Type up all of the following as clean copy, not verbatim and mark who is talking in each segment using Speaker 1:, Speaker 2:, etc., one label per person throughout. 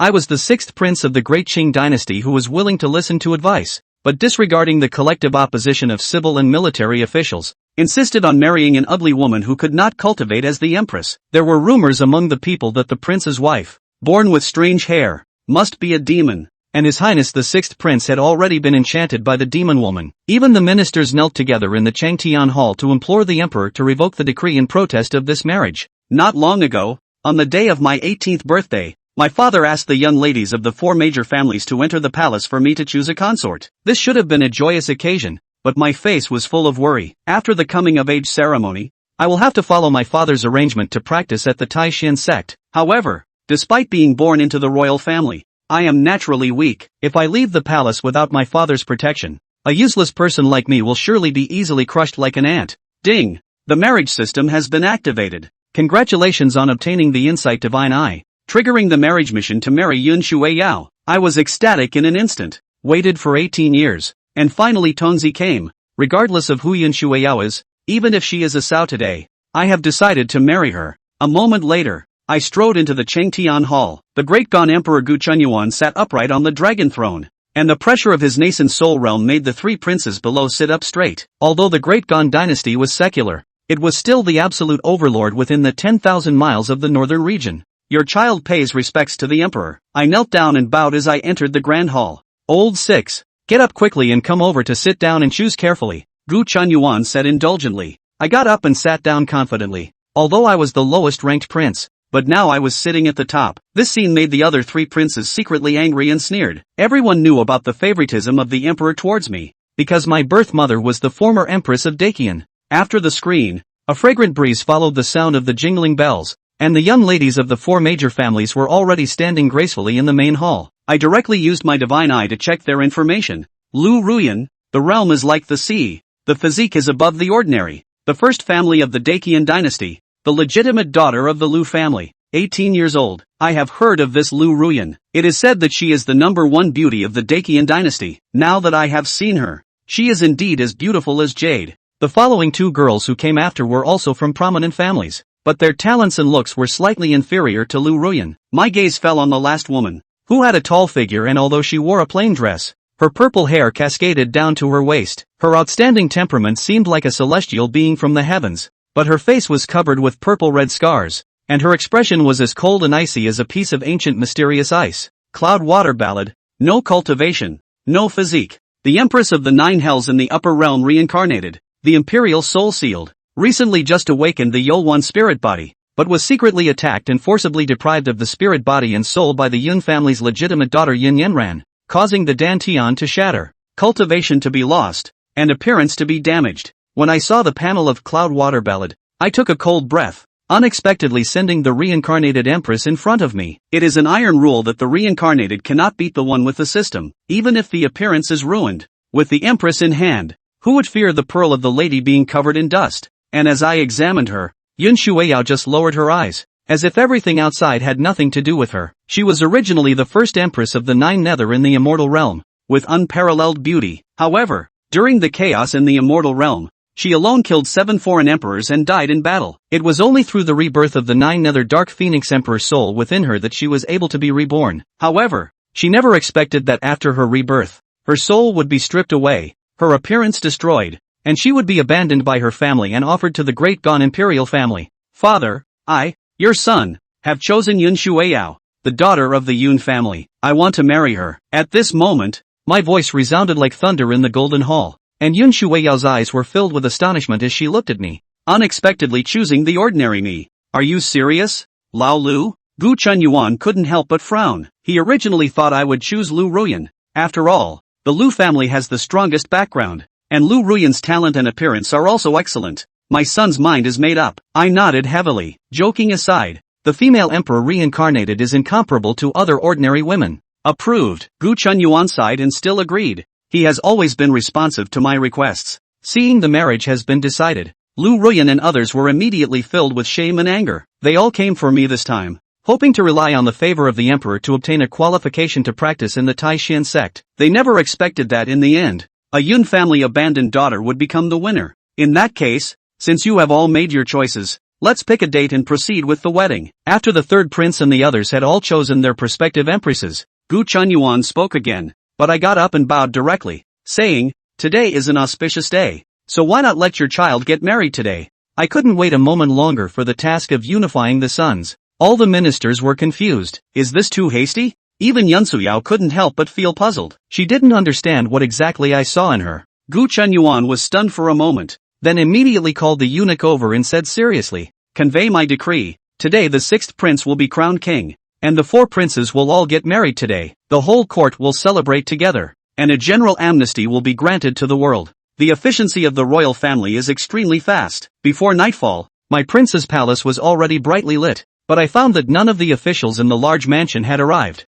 Speaker 1: I was the sixth prince of the great Qing dynasty who was willing to listen to advice, but disregarding the collective opposition of civil and military officials, insisted on marrying an ugly woman who could not cultivate as the empress. There were rumors among the people that the prince's wife, born with strange hair, must be a demon, and His Highness the sixth prince had already been enchanted by the demon woman. Even the ministers knelt together in the Changtian Hall to implore the emperor to revoke the decree in protest of this marriage. Not long ago, on the day of my 18th birthday, my father asked the young ladies of the four major families to enter the palace for me to choose a consort. This should have been a joyous occasion, but my face was full of worry. After the coming-of-age ceremony, I will have to follow my father's arrangement to practice at the Taishan sect. However, despite being born into the royal family, I am naturally weak. If I leave the palace without my father's protection, a useless person like me will surely be easily crushed like an ant. Ding! The marriage system has been activated. Congratulations on obtaining the Insight Divine Eye, triggering the marriage mission to marry Yun Shuiyao. I was ecstatic in an instant, waited for 18 years, and finally Tongzi came. Regardless of who Yun Shuiyao is, even if she is a Sao today, I have decided to marry her. A moment later, I strode into the Changtian Hall. The great Gan Emperor Gu Chunyuan sat upright on the dragon throne, and the pressure of his nascent soul realm made the three princes below sit up straight. Although the great Gan dynasty was secular, it was still the absolute overlord within the 10,000 miles of the northern region. Your child pays respects to the emperor. I knelt down and bowed as I entered the grand hall. Old six, get up quickly and come over to sit down and choose carefully, Gu Chunyuan said indulgently. I got up and sat down confidently, although I was the lowest ranked prince. But now I was sitting at the top. This scene made the other three princes secretly angry and sneered. Everyone knew about the favoritism of the emperor towards me, because my birth mother was the former empress of Dakian. After the screen, a fragrant breeze followed the sound of the jingling bells, and the young ladies of the four major families were already standing gracefully in the main hall. I directly used my divine eye to check their information. Lu Ruyan, the realm is like the sea, the physique is above the ordinary, the first family of the Dakian dynasty, the legitimate daughter of the Lu family, 18 years old. I have heard of this Lu Ruyan. It is said that she is the #1 beauty of the Dakian dynasty. Now that I have seen her, she is indeed as beautiful as jade. The following two girls who came after were also from prominent families, but their talents and looks were slightly inferior to Lu Ruyan. My gaze fell on the last woman, who had a tall figure, and although she wore a plain dress, her purple hair cascaded down to her waist. Her outstanding temperament seemed like a celestial being from the heavens. But her face was covered with purple-red scars, and her expression was as cold and icy as a piece of ancient mysterious ice. Cloud Water Ballad. No cultivation, no physique. The Empress of the Nine Hells in the upper realm reincarnated, the Imperial Soul Sealed, recently just awakened the Yolwan spirit body, but was secretly attacked and forcibly deprived of the spirit body and soul by the Yun family's legitimate daughter Yin Yanran, causing the Dantian to shatter, cultivation to be lost, and appearance to be damaged. When I saw the panel of Cloud Water Ballad, I took a cold breath, unexpectedly sending the reincarnated Empress in front of me. It is an iron rule that the reincarnated cannot beat the one with the system, even if the appearance is ruined. With the Empress in hand, who would fear the pearl of the lady being covered in dust? And as I examined her, Yun Shuiyao just lowered her eyes, as if everything outside had nothing to do with her. She was originally the first Empress of the Nine Nether in the Immortal Realm, with unparalleled beauty. However, during the chaos in the Immortal Realm, she alone killed 7 foreign emperors and died in battle. It was only through the rebirth of the Nine Nether Dark Phoenix Emperor soul within her that she was able to be reborn. However, she never expected that after her rebirth, her soul would be stripped away, her appearance destroyed, and she would be abandoned by her family and offered to the great Gan imperial family. Father, I, your son, have chosen Yun Shuiyao, the daughter of the Yun family. I want to marry her. At this moment, my voice resounded like thunder in the Golden Hall, and Yun Shuiyao's eyes were filled with astonishment as she looked at me, unexpectedly choosing the ordinary me. Are you serious, Lao Lu? Gu Chunyuan couldn't help but frown. He originally thought I would choose Lu Ruyan. After all, the Lu family has the strongest background, and Lu Ruyan's talent and appearance are also excellent. My son's mind is made up. I nodded heavily. Joking aside, the female emperor reincarnated is incomparable to other ordinary women. Approved. Gu Chunyuan sighed and still agreed. He has always been responsive to my requests. Seeing the marriage has been decided, Lu Ruyan and others were immediately filled with shame and anger. They all came for me this time, hoping to rely on the favor of the emperor to obtain a qualification to practice in the Taishan sect. They never expected that in the end, a Yun family abandoned daughter would become the winner. In that case, since you have all made your choices, Let's pick a date and proceed with the wedding. After the third prince and the others had all chosen their prospective empresses, Gu Chunyuan spoke again, but I got up and bowed directly, saying, "Today is an auspicious day, so why not let your child get married today?" I couldn't wait a moment longer for the task of unifying the sons. All the ministers were confused. Is this too hasty? Even Yunsuyao couldn't help but feel puzzled. She didn't understand what exactly I saw in her. Gu Chunyuan was stunned for a moment, then immediately called the eunuch over and said seriously, "Convey my decree. Today the sixth prince will be crowned king, and the four princes will all get married today. The whole court will celebrate together, and a general amnesty will be granted to the world. The efficiency of the royal family is extremely fast." Before nightfall, my prince's palace was already brightly lit, but I found that none of the officials in the large mansion had arrived.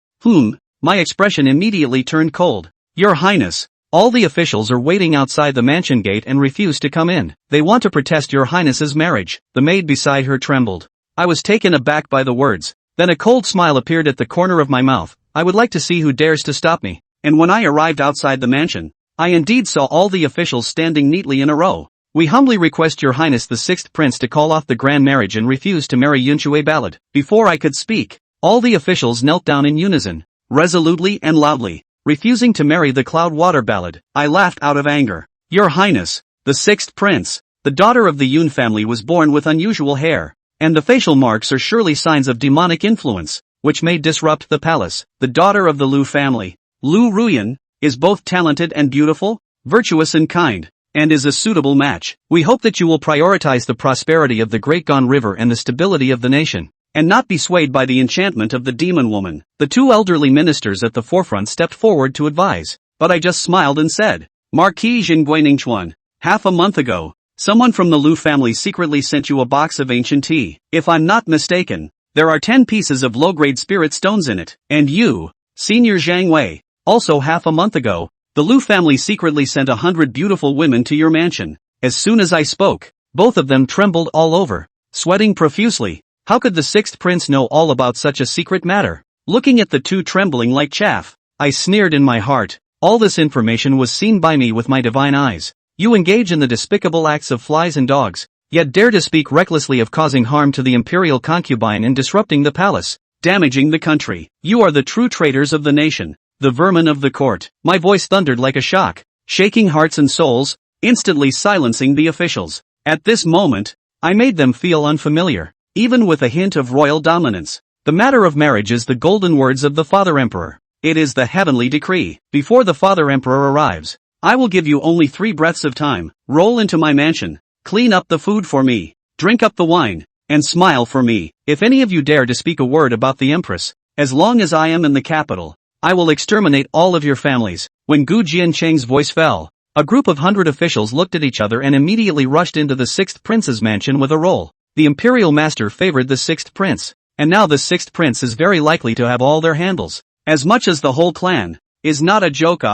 Speaker 1: My expression immediately turned cold. "Your Highness, all the officials are waiting outside the mansion gate and refuse to come in. They want to protest your Highness's marriage." The maid beside her trembled. I was taken aback by the words. Then a cold smile appeared at the corner of my mouth. I would like to see who dares to stop me. And when I arrived outside the mansion, I indeed saw all the officials standing neatly in a row. "We humbly request your Highness the sixth prince to call off the grand marriage and refuse to marry Yunshui Ballad." Before I could speak, all the officials knelt down in unison, resolutely and loudly, refusing to marry the Cloud Water Ballad. I laughed out of anger. "Your Highness, the sixth prince, the daughter of the Yun family was born with unusual hair, and the facial marks are surely signs of demonic influence, which may disrupt the palace. The daughter of the Lu family, Lu Ruyan, is both talented and beautiful, virtuous and kind, and is a suitable match. We hope that you will prioritize the prosperity of the Great Gone River and the stability of the nation, and not be swayed by the enchantment of the demon woman." The two elderly ministers at the forefront stepped forward to advise, but I just smiled and said, "Marquis Jingguiningchuan, half a month ago, someone from the Lu family secretly sent you a box of ancient tea. If I'm not mistaken, there are 10 pieces of low-grade spirit stones in it. And you, Senior Zhang Wei, also half a month ago, the Lu family secretly sent 100 beautiful women to your mansion." As soon as I spoke, both of them trembled all over, sweating profusely. How could the sixth prince know all about such a secret matter? Looking at the two trembling like chaff, I sneered in my heart. All this information was seen by me with my divine eyes. You engage in the despicable acts of flies and dogs, yet dare to speak recklessly of causing harm to the imperial concubine and disrupting the palace, damaging the country. You are the true traitors of the nation, the vermin of the court. My voice thundered like a shock, shaking hearts and souls, instantly silencing the officials. At this moment, I made them feel unfamiliar, even with a hint of royal dominance. The matter of marriage is the golden words of the Father Emperor. It is the heavenly decree. Before the Father Emperor arrives, I will give you only 3 breaths of time. Roll into my mansion, clean up the food for me, drink up the wine, and smile for me. If any of you dare to speak a word about the Empress, as long as I am in the capital, I will exterminate all of your families." When Gu Jiancheng's voice fell, a group of 100 officials looked at each other and immediately rushed into the sixth prince's mansion with a roll. The imperial master favored the sixth prince, and now the sixth prince is very likely to have all their handles, as much as the whole clan. Is not a joke.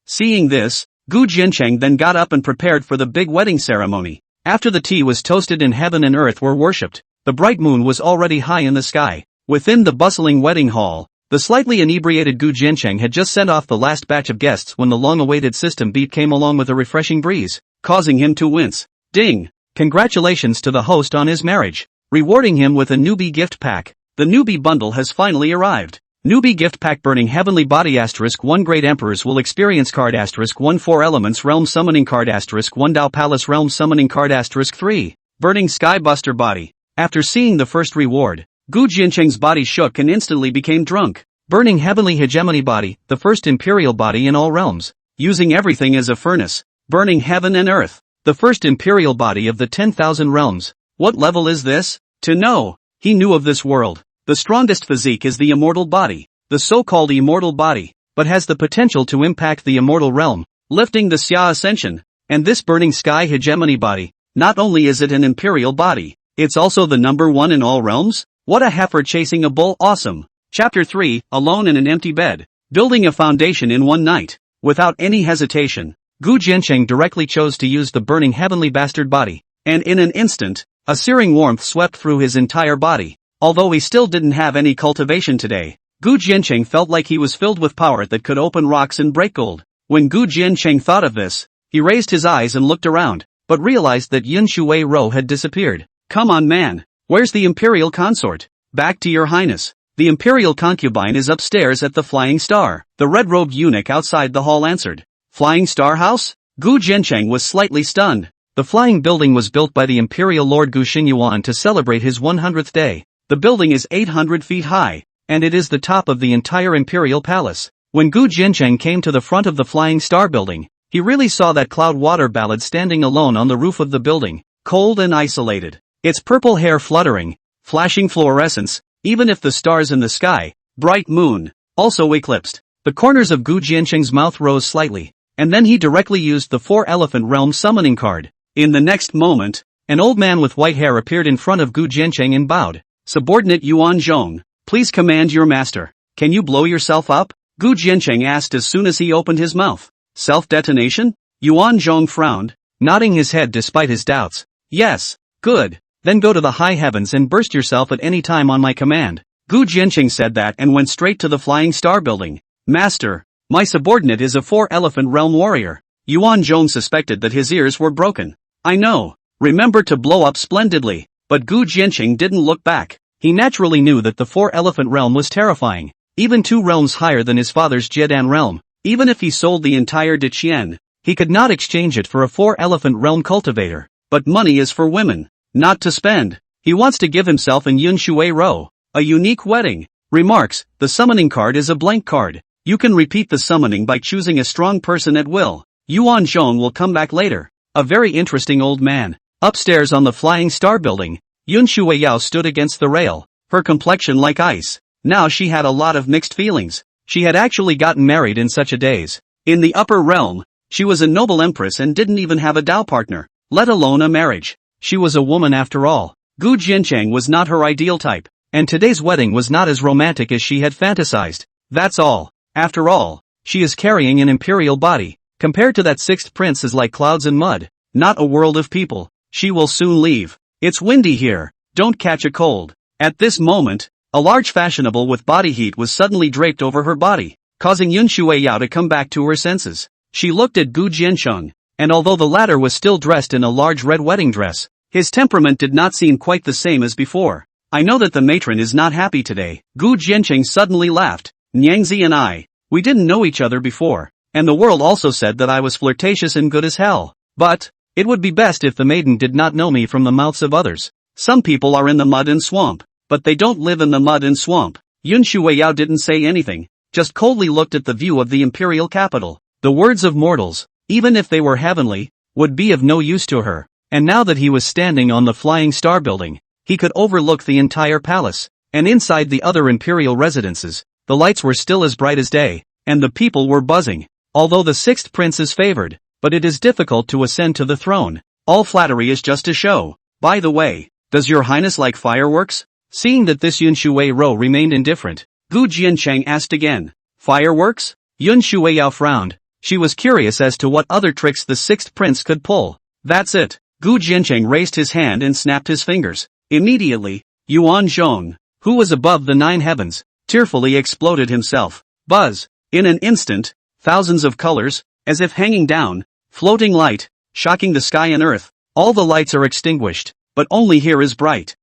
Speaker 1: Seeing this, Gu Jiancheng then got up and prepared for the big wedding ceremony. After the tea was toasted and heaven and earth were worshipped, the bright moon was already high in the sky. Within the bustling wedding hall, the slightly inebriated Gu Jiancheng had just sent off the last batch of guests when the long-awaited system beat came along with a refreshing breeze, causing him to wince. Ding! Congratulations to the host on his marriage, rewarding him with a newbie gift pack. The newbie bundle has finally arrived. Newbie gift pack: Burning Heavenly Body *1 Great Emperors will experience card *1 4 Elements Realm Summoning card *1 Dao Palace Realm Summoning card *3 Burning Sky Buster Body. After seeing the first reward, Gu Jiancheng's body shook and instantly became drunk. Burning Heavenly Hegemony Body, the first imperial body in all realms, using everything as a furnace, burning heaven and earth. The first imperial body of the 10,000 realms. What level is this? To know, he knew of this world. The strongest physique is the immortal body, the so-called immortal body, but has the potential to impact the immortal realm, lifting the Xia Ascension. And this Burning Sky Hegemony Body, not only is it an imperial body, it's also the number 1 in all realms? What a heifer chasing a bull. Awesome. Chapter 3, Alone in an Empty Bed. Building a foundation in one night. Without any hesitation, Gu Jiancheng directly chose to use the Burning Heavenly Bastard Body, and in an instant, a searing warmth swept through his entire body. Although he still didn't have any cultivation today, Gu Jiancheng felt like he was filled with power that could open rocks and break gold. When Gu Jiancheng thought of this, he raised his eyes and looked around, but realized that Yun Shui Rou had disappeared. Come on man. Where's the imperial consort? Back to your highness. The imperial concubine is upstairs at the Flying Star. The red-robed eunuch outside the hall answered. Flying Star House? Gu Jiancheng was slightly stunned. The flying building was built by the imperial lord Gu Xingyuan to celebrate his 100th day. The building is 800 feet high, and it is the top of the entire imperial palace. When Gu Jiancheng came to the front of the Flying Star building, he really saw that cloud water ballad standing alone on the roof of the building, cold and isolated. Its purple hair fluttering, flashing fluorescence, even if the stars in the sky, bright moon, also eclipsed. The corners of Gu Jiancheng's mouth rose slightly, and then he directly used the 4-elephant realm summoning card. In the next moment, an old man with white hair appeared in front of Gu Jiancheng and bowed. Subordinate Yuan Zhong, please command your master. Can you blow yourself up? Gu Jiancheng asked as soon as he opened his mouth. Self-detonation? Yuan Zhong frowned, nodding his head despite his doubts. Yes, good. Then go to the high heavens and burst yourself at any time on my command. Gu Jiancheng said that and went straight to the Flying Star building. Master, my subordinate is a 4-elephant realm warrior. Yuan Zhong suspected that his ears were broken. I know. Remember to blow up splendidly. But Gu Jiancheng didn't look back. He naturally knew that the 4-elephant realm was terrifying. Even 2 realms higher than his father's Jiedan realm. Even if he sold the entire Diqian, he could not exchange it for a 4-elephant realm cultivator. But money is for women, not to spend. He wants to give himself an Yun Shui Ro, a unique wedding. Remarks, the summoning card is a blank card. You can repeat the summoning by choosing a strong person at will. Yuan Zhong will come back later. A very interesting old man. Upstairs on the Flying Star building, Yun Shui Yao stood against the rail, her complexion like ice. Now she had a lot of mixed feelings. She had actually gotten married in such a days. In the upper realm, she was a noble empress and didn't even have a Dao partner, let alone a marriage. She was a woman after all. Gu Jiancheng was not her ideal type, and today's wedding was not as romantic as she had fantasized. That's all. After all, she is carrying an imperial body. Compared to that 6th prince is like clouds and mud, not a world of people. She will soon leave. It's windy here, don't catch a cold. At this moment, a large fashionable with body heat was suddenly draped over her body, causing Yun Shui Yao to come back to her senses. She looked at Gu Jiancheng, and although the latter was still dressed in a large red wedding dress, his temperament did not seem quite the same as before. I know that the matron is not happy today. Gu Jiancheng suddenly laughed. Nyangzi and I, we didn't know each other before, and the world also said that I was flirtatious and good as hell. But it would be best if the maiden did not know me from the mouths of others. Some people are in the mud and swamp, but they don't live in the mud and swamp. Yun Shui Yao didn't say anything, just coldly looked at the view of the imperial capital. The words of mortals, even if they were heavenly, would be of no use to her. And now that he was standing on the Flying Star building, he could overlook the entire palace, and inside the other imperial residences, the lights were still as bright as day, and the people were buzzing. Although the 6th prince is favored, but it is difficult to ascend to the throne. All flattery is just a show. By the way, does your highness like fireworks? Seeing that this Yun Shui Ro remained indifferent, Gu Jiancheng asked again. Fireworks? Yun Shui Yao frowned. She was curious as to what other tricks the 6th prince could pull. That's it. Gu Jiancheng raised his hand and snapped his fingers. Immediately, Yuan Zhong, who was above the 9 heavens, tearfully exploded himself. Buzz. In an instant, thousands of colors, as if hanging down, floating light, shocking the sky and earth. All the lights are extinguished, but only here is bright.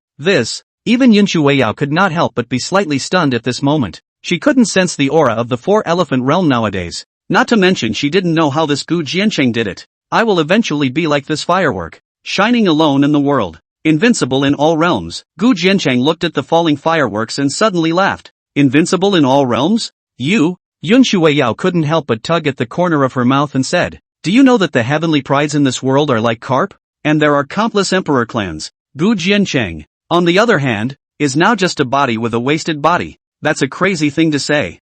Speaker 1: Even Yun Shui Yao could not help but be slightly stunned at this moment. She couldn't sense the aura of the 4-elephant realm nowadays. Not to mention she didn't know how this Gu Jiancheng did it. I will eventually be like this firework, shining alone in the world, invincible in all realms. Gu Jiancheng looked at the falling fireworks and suddenly laughed. Invincible in all realms? You? Yun Shui Yao couldn't help but tug at the corner of her mouth and said, do you know that the heavenly prides in this world are like carp? And there are countless emperor clans. Gu Jiancheng, on the other hand, is now just a body with a wasted body. That's a crazy thing to say.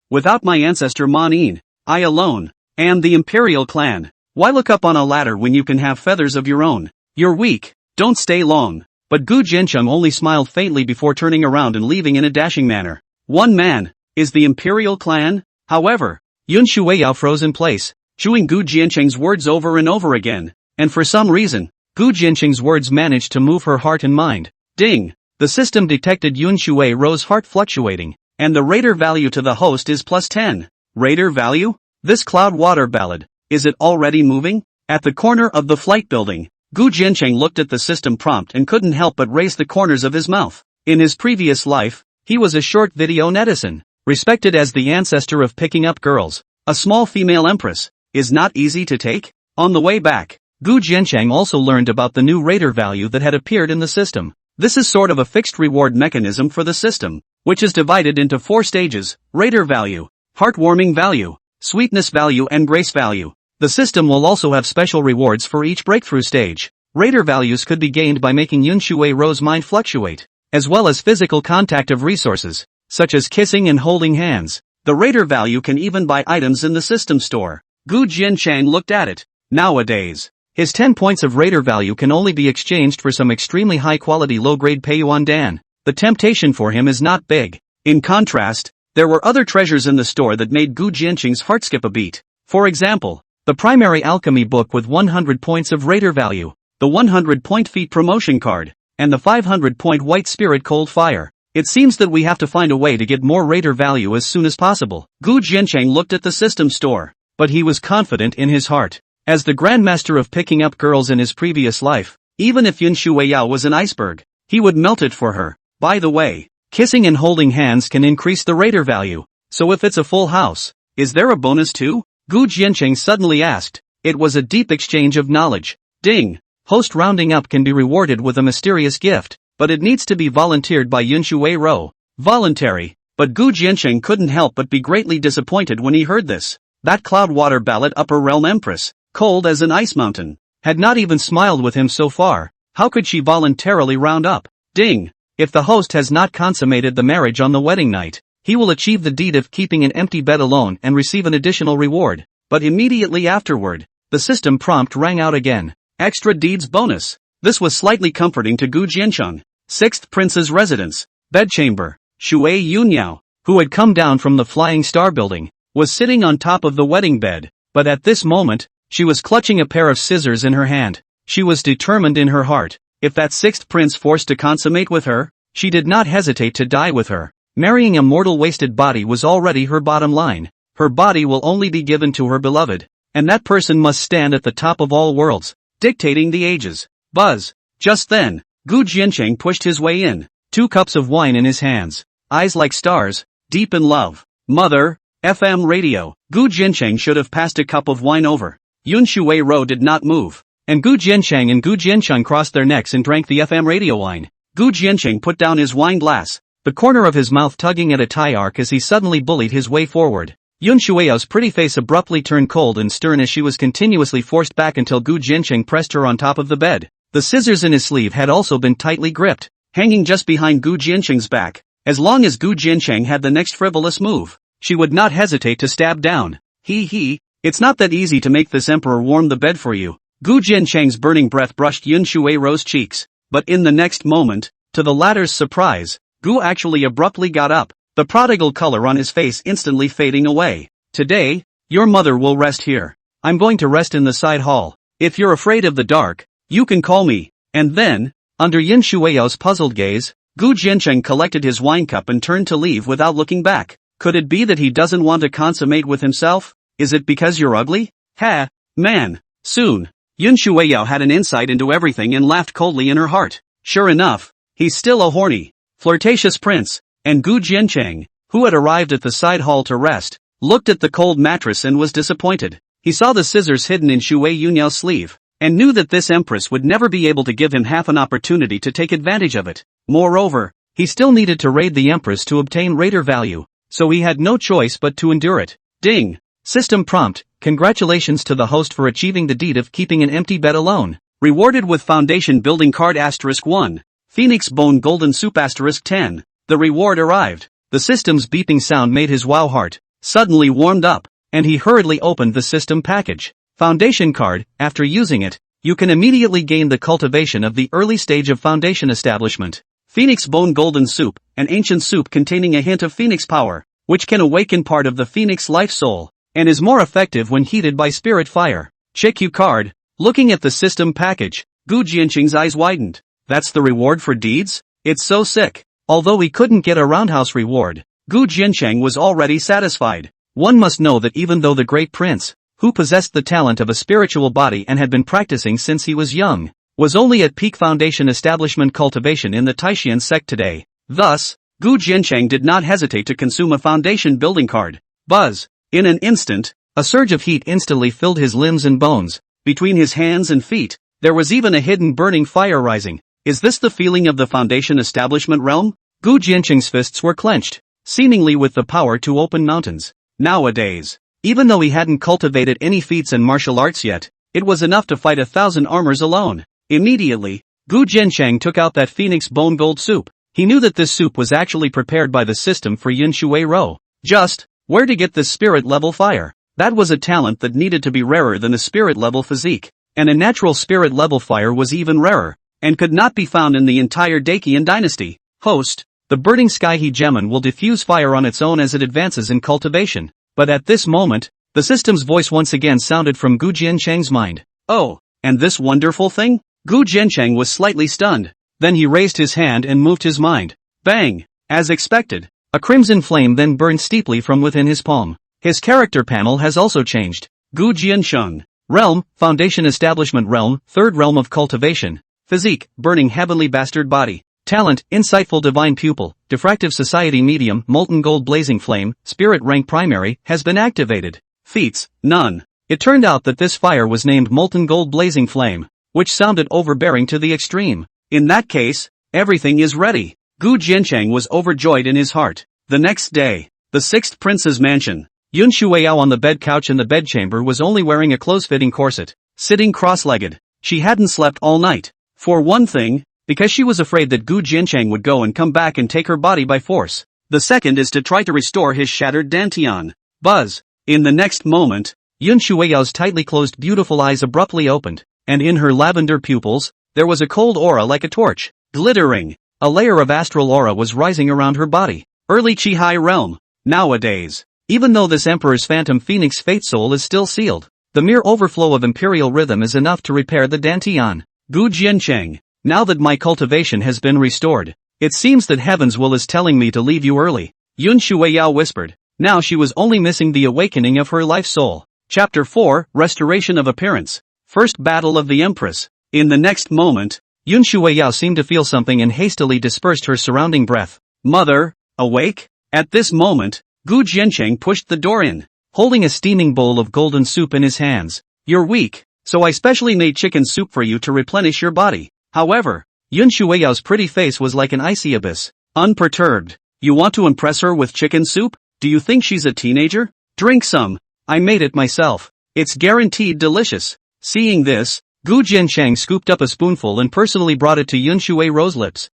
Speaker 1: Without my ancestor Man Yin, I alone am the imperial clan. Why look up on a ladder when you can have feathers of your own? You're weak, don't stay long. But Gu Jiancheng only smiled faintly before turning around and leaving in a dashing manner. One man is the imperial clan? However, Yun Shui Yao froze in place, chewing Gu Jiancheng's words over and over again, and for some reason, Gu Jiancheng's words managed to move her heart and mind. Ding! The system detected Yun Shui Ro's heart fluctuating, and the radar value to the host is +10. Radar value? This cloud water ballad, is it already moving? At the corner of the flight building, Gu Jiancheng looked at the system prompt and couldn't help but raise the corners of his mouth. In his previous life, he was a short video netizen, respected as the ancestor of picking up girls. A small female empress is not easy to take. On the way back, Gu Jiancheng also learned about the new raider value that had appeared in the system. This is sort of a fixed reward mechanism for the system, which is divided into 4 stages: raider value, heartwarming value, sweetness value and grace value. The system will also have special rewards for each breakthrough stage. Raider values could be gained by making Yunshui Ro's mind fluctuate, as well as physical contact of resources, such as kissing and holding hands. The raider value can even buy items in the system store. Gu Jiancheng looked at it. Nowadays, his 10 points of raider value can only be exchanged for some extremely high-quality low-grade Peiyuan Dan. The temptation for him is not big. In contrast, there were other treasures in the store that made Gu Jiancheng's heart skip a beat. For example, the primary alchemy book with 100 points of raider value, the 100-point feat promotion card, and the 500-point white spirit cold fire. It seems that we have to find a way to get more raider value as soon as possible. Gu Jiancheng looked at the system store, but he was confident in his heart. As the grandmaster of picking up girls in his previous life, even if Yun Shuiyao was an iceberg, he would melt it for her. By the way, kissing and holding hands can increase the raider value, so if it's a full house, is there a bonus too? Gu Jiancheng suddenly asked. It was a deep exchange of knowledge. Ding! Host rounding up can be rewarded with a mysterious gift, but it needs to be volunteered by Yun Shuiyao. Voluntary. But Gu Jiancheng couldn't help but be greatly disappointed when he heard this. That Cloudwater Ballad Upper Realm Empress, cold as an ice mountain, had not even smiled with him so far. How could she voluntarily round up? Ding! If the host has not consummated the marriage on the wedding night, he will achieve the deed of keeping an empty bed alone and receive an additional reward. But immediately afterward, the system prompt rang out again. Extra deeds bonus. This was slightly comforting to Gu Jiancheng. 6th Prince's residence, bedchamber. Shui Yunyao, who had come down from the Flying Star building, was sitting on top of the wedding bed, but at this moment, she was clutching a pair of scissors in her hand. She was determined in her heart. If that 6th prince forced to consummate with her, she did not hesitate to die with her. Marrying a mortal wasted body was already her bottom line. Her body will only be given to her beloved, and that person must stand at the top of all worlds, dictating the ages. Buzz. Just then, Gu Jiancheng pushed his way in, 2 cups of wine in his hands, eyes like stars, deep in love. Mother, FM radio. Gu Jiancheng should have passed a cup of wine over. Yun Shuiyao did not move, and Gu Jiancheng and Gu Jiancheng crossed their necks and drank the FM radio wine. Gu Jiancheng put down his wine glass, the corner of his mouth tugging at a tie arc as he suddenly bullied his way forward. Yun Shuiyao's pretty face abruptly turned cold and stern as she was continuously forced back until Gu Jiancheng pressed her on top of the bed. The scissors in his sleeve had also been tightly gripped, hanging just behind Gu Jiancheng's back. As long as Gu Jiancheng had the next frivolous move, she would not hesitate to stab down. It's not that easy to make this emperor warm the bed for you. Gu Jiancheng's burning breath brushed Yun Shuiyao's cheeks, but in the next moment, to the latter's surprise, Gu actually abruptly got up, the prodigal color on his face instantly fading away. Today, your mother will rest here. I'm going to rest in the side hall. If you're afraid of the dark, you can call me. And then, under Yun Shuiyao's puzzled gaze, Gu Jiancheng collected his wine cup and turned to leave without looking back. Could it be that he doesn't want to consummate with himself? Is it because you're ugly? Ha, man. Soon, Yun Shuiyao had an insight into everything and laughed coldly in her heart. Sure enough, he's still a horny, flirtatious prince. And Gu Jiancheng, who had arrived at the side hall to rest, looked at the cold mattress and was disappointed. He saw the scissors hidden in Shui Yunyao's sleeve, and knew that this empress would never be able to give him half an opportunity to take advantage of it. Moreover, he still needed to raid the empress to obtain raider value, so he had no choice but to endure it. Ding! System prompt. Congratulations to the host for achieving the deed of keeping an empty bed alone. Rewarded with foundation building card *1. Phoenix Bone Golden Soup *10. The reward arrived. The system's beeping sound made his wow heart suddenly warmed up, and he hurriedly opened the system package. Foundation card. After using it, you can immediately gain the cultivation of the early stage of foundation establishment. Phoenix Bone Golden Soup, an ancient soup containing a hint of phoenix power, which can awaken part of the phoenix life soul, and is more effective when heated by spirit fire. Check you card. Looking at the system package, Gu Jiancheng's eyes widened. That's the reward for deeds? It's so sick. Although he couldn't get a roundhouse reward, Gu Jiancheng was already satisfied. One must know that even though the great prince, who possessed the talent of a spiritual body and had been practicing since he was young, was only at peak foundation establishment cultivation in the Taishan sect today. Thus, Gu Jiancheng did not hesitate to consume a foundation building card. Buzz! In an instant, a surge of heat instantly filled his limbs and bones. Between his hands and feet, there was even a hidden burning fire rising. Is this the feeling of the foundation establishment realm? Gu Jiancheng's fists were clenched, seemingly with the power to open mountains. Nowadays, even though he hadn't cultivated any feats in martial arts yet, it was enough to fight 1,000 armors alone. Immediately, Gu Jiancheng took out that phoenix bone gold soup. He knew that this soup was actually prepared by the system for Yin Shui Rou. Just, where to get this spirit level fire? That was a talent that needed to be rarer than a spirit level physique, and a natural spirit level fire was even rarer, and could not be found in the entire Dacian dynasty. Host, the burning sky hegemon will diffuse fire on its own as it advances in cultivation. But at this moment, the system's voice once again sounded from Gu Jiancheng's mind. Oh, and this wonderful thing? Gu Jiancheng was slightly stunned. Then he raised his hand and moved his mind. Bang! As expected, a crimson flame then burned steeply from within his palm. His character panel has also changed. Gu Jiancheng. Realm, Foundation Establishment Realm, Third Realm of Cultivation. Physique, Burning Heavenly Bastard Body. Talent, Insightful Divine Pupil, Diffractive Society Medium, Molten Gold Blazing Flame, Spirit Rank Primary, has been activated. Feats, none. It turned out that this fire was named Molten Gold Blazing Flame, which sounded overbearing to the extreme. In that case, everything is ready. Gu Jiancheng was overjoyed in his heart. The next day, the 6th prince's mansion. Yun Shuiyao on the bed couch in the bedchamber was only wearing a close-fitting corset, sitting cross-legged. She hadn't slept all night. For one thing, because she was afraid that Gu Jiancheng would go and come back and take her body by force. The second is to try to restore his shattered dantian. Buzz! In the next moment, Yun Shuiyao's tightly closed beautiful eyes abruptly opened, and in her lavender pupils, there was a cold aura like a torch, glittering. A layer of astral aura was rising around her body. Early Qihai realm. Nowadays, even though this emperor's phantom phoenix fate soul is still sealed, the mere overflow of imperial rhythm is enough to repair the dantian. Gu Jiancheng. Now that my cultivation has been restored, it seems that heaven's will is telling me to leave you early. Yun Shuiyao whispered. Now she was only missing the awakening of her life soul. Chapter 4, Restoration of Appearance. First Battle of the Empress. In the next moment, Yun Shuiyao seemed to feel something and hastily dispersed her surrounding breath. Mother, awake? At this moment, Gu Jiancheng pushed the door in, holding a steaming bowl of golden soup in his hands. You're weak, so I specially made chicken soup for you to replenish your body. However, Yun Shuiyao's pretty face was like an icy abyss. Unperturbed. You want to impress her with chicken soup? Do you think she's a teenager? Drink some. I made it myself. It's guaranteed delicious. Seeing this, Gu Jiancheng scooped up a spoonful and personally brought it to Yun Shuiyao's lips.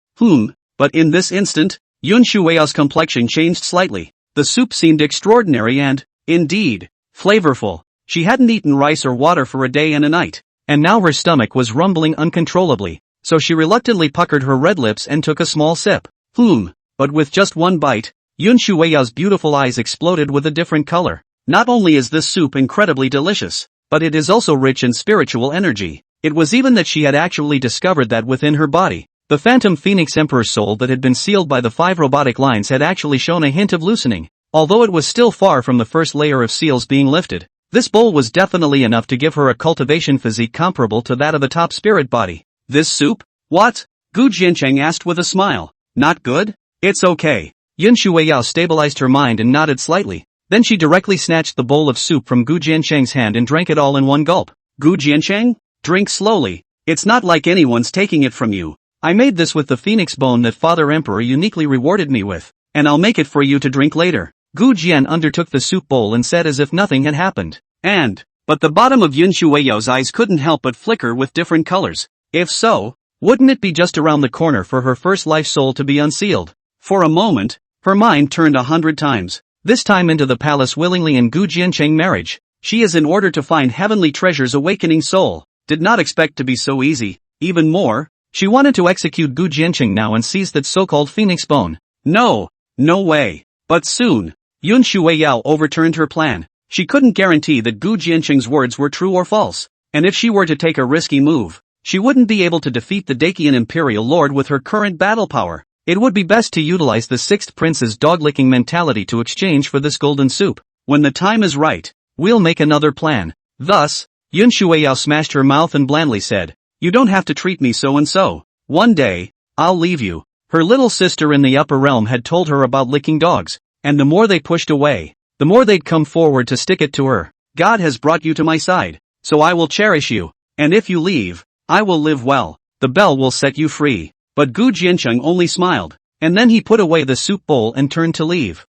Speaker 1: But in this instant, Yun Shuiyao's complexion changed slightly. The soup seemed extraordinary and, indeed, flavorful. She hadn't eaten rice or water for a day and a night, and now her stomach was rumbling uncontrollably, so she reluctantly puckered her red lips and took a small sip. But with just one bite, Yun Shuiyao's beautiful eyes exploded with a different color. Not only is this soup incredibly delicious, but it is also rich in spiritual energy. It was even that she had actually discovered that within her body, the phantom phoenix emperor's soul that had been sealed by the 5 robotic lines had actually shown a hint of loosening. Although it was still far from the first layer of seals being lifted, this bowl was definitely enough to give her a cultivation physique comparable to that of a top spirit body. This soup? What? Gu Jiancheng asked with a smile. Not good? It's okay. Yun Shuiyao stabilized her mind and nodded slightly. Then she directly snatched the bowl of soup from Gu Jiancheng's hand and drank it all in one gulp. Gu Jiancheng? Drink slowly. It's not like anyone's taking it from you. I made this with the phoenix bone that Father Emperor uniquely rewarded me with, and I'll make it for you to drink later. Gu Jian undertook the soup bowl and said as if nothing had happened. But the bottom of Yun Shuiyao's eyes couldn't help but flicker with different colors. If so, wouldn't it be just around the corner for her first life soul to be unsealed? For a moment, her mind turned 100 times. This time into the palace willingly in Gu Jiancheng marriage. She is in order to find heavenly treasures awakening soul. Did not expect to be so easy. Even more, she wanted to execute Gu Jiancheng now and seize that so-called phoenix bone. No way. But soon, Yun Shuiyao overturned her plan. She couldn't guarantee that Gu Jiancheng's words were true or false. And if she were to take a risky move, she wouldn't be able to defeat the Dacian imperial lord with her current battle power. It would be best to utilize the 6th prince's dog-licking mentality to exchange for this golden soup. When the time is right, we'll make another plan. Thus, Yun Shuiyao smashed her mouth and blandly said, You don't have to treat me so and so. One day, I'll leave you. Her little sister in the upper realm had told her about licking dogs, and the more they pushed away, the more they'd come forward to stick it to her. God has brought you to my side, so I will cherish you, and if you leave, I will live well. The bell will set you free. But Gu Jiancheng only smiled, and then he put away the soup bowl and turned to leave.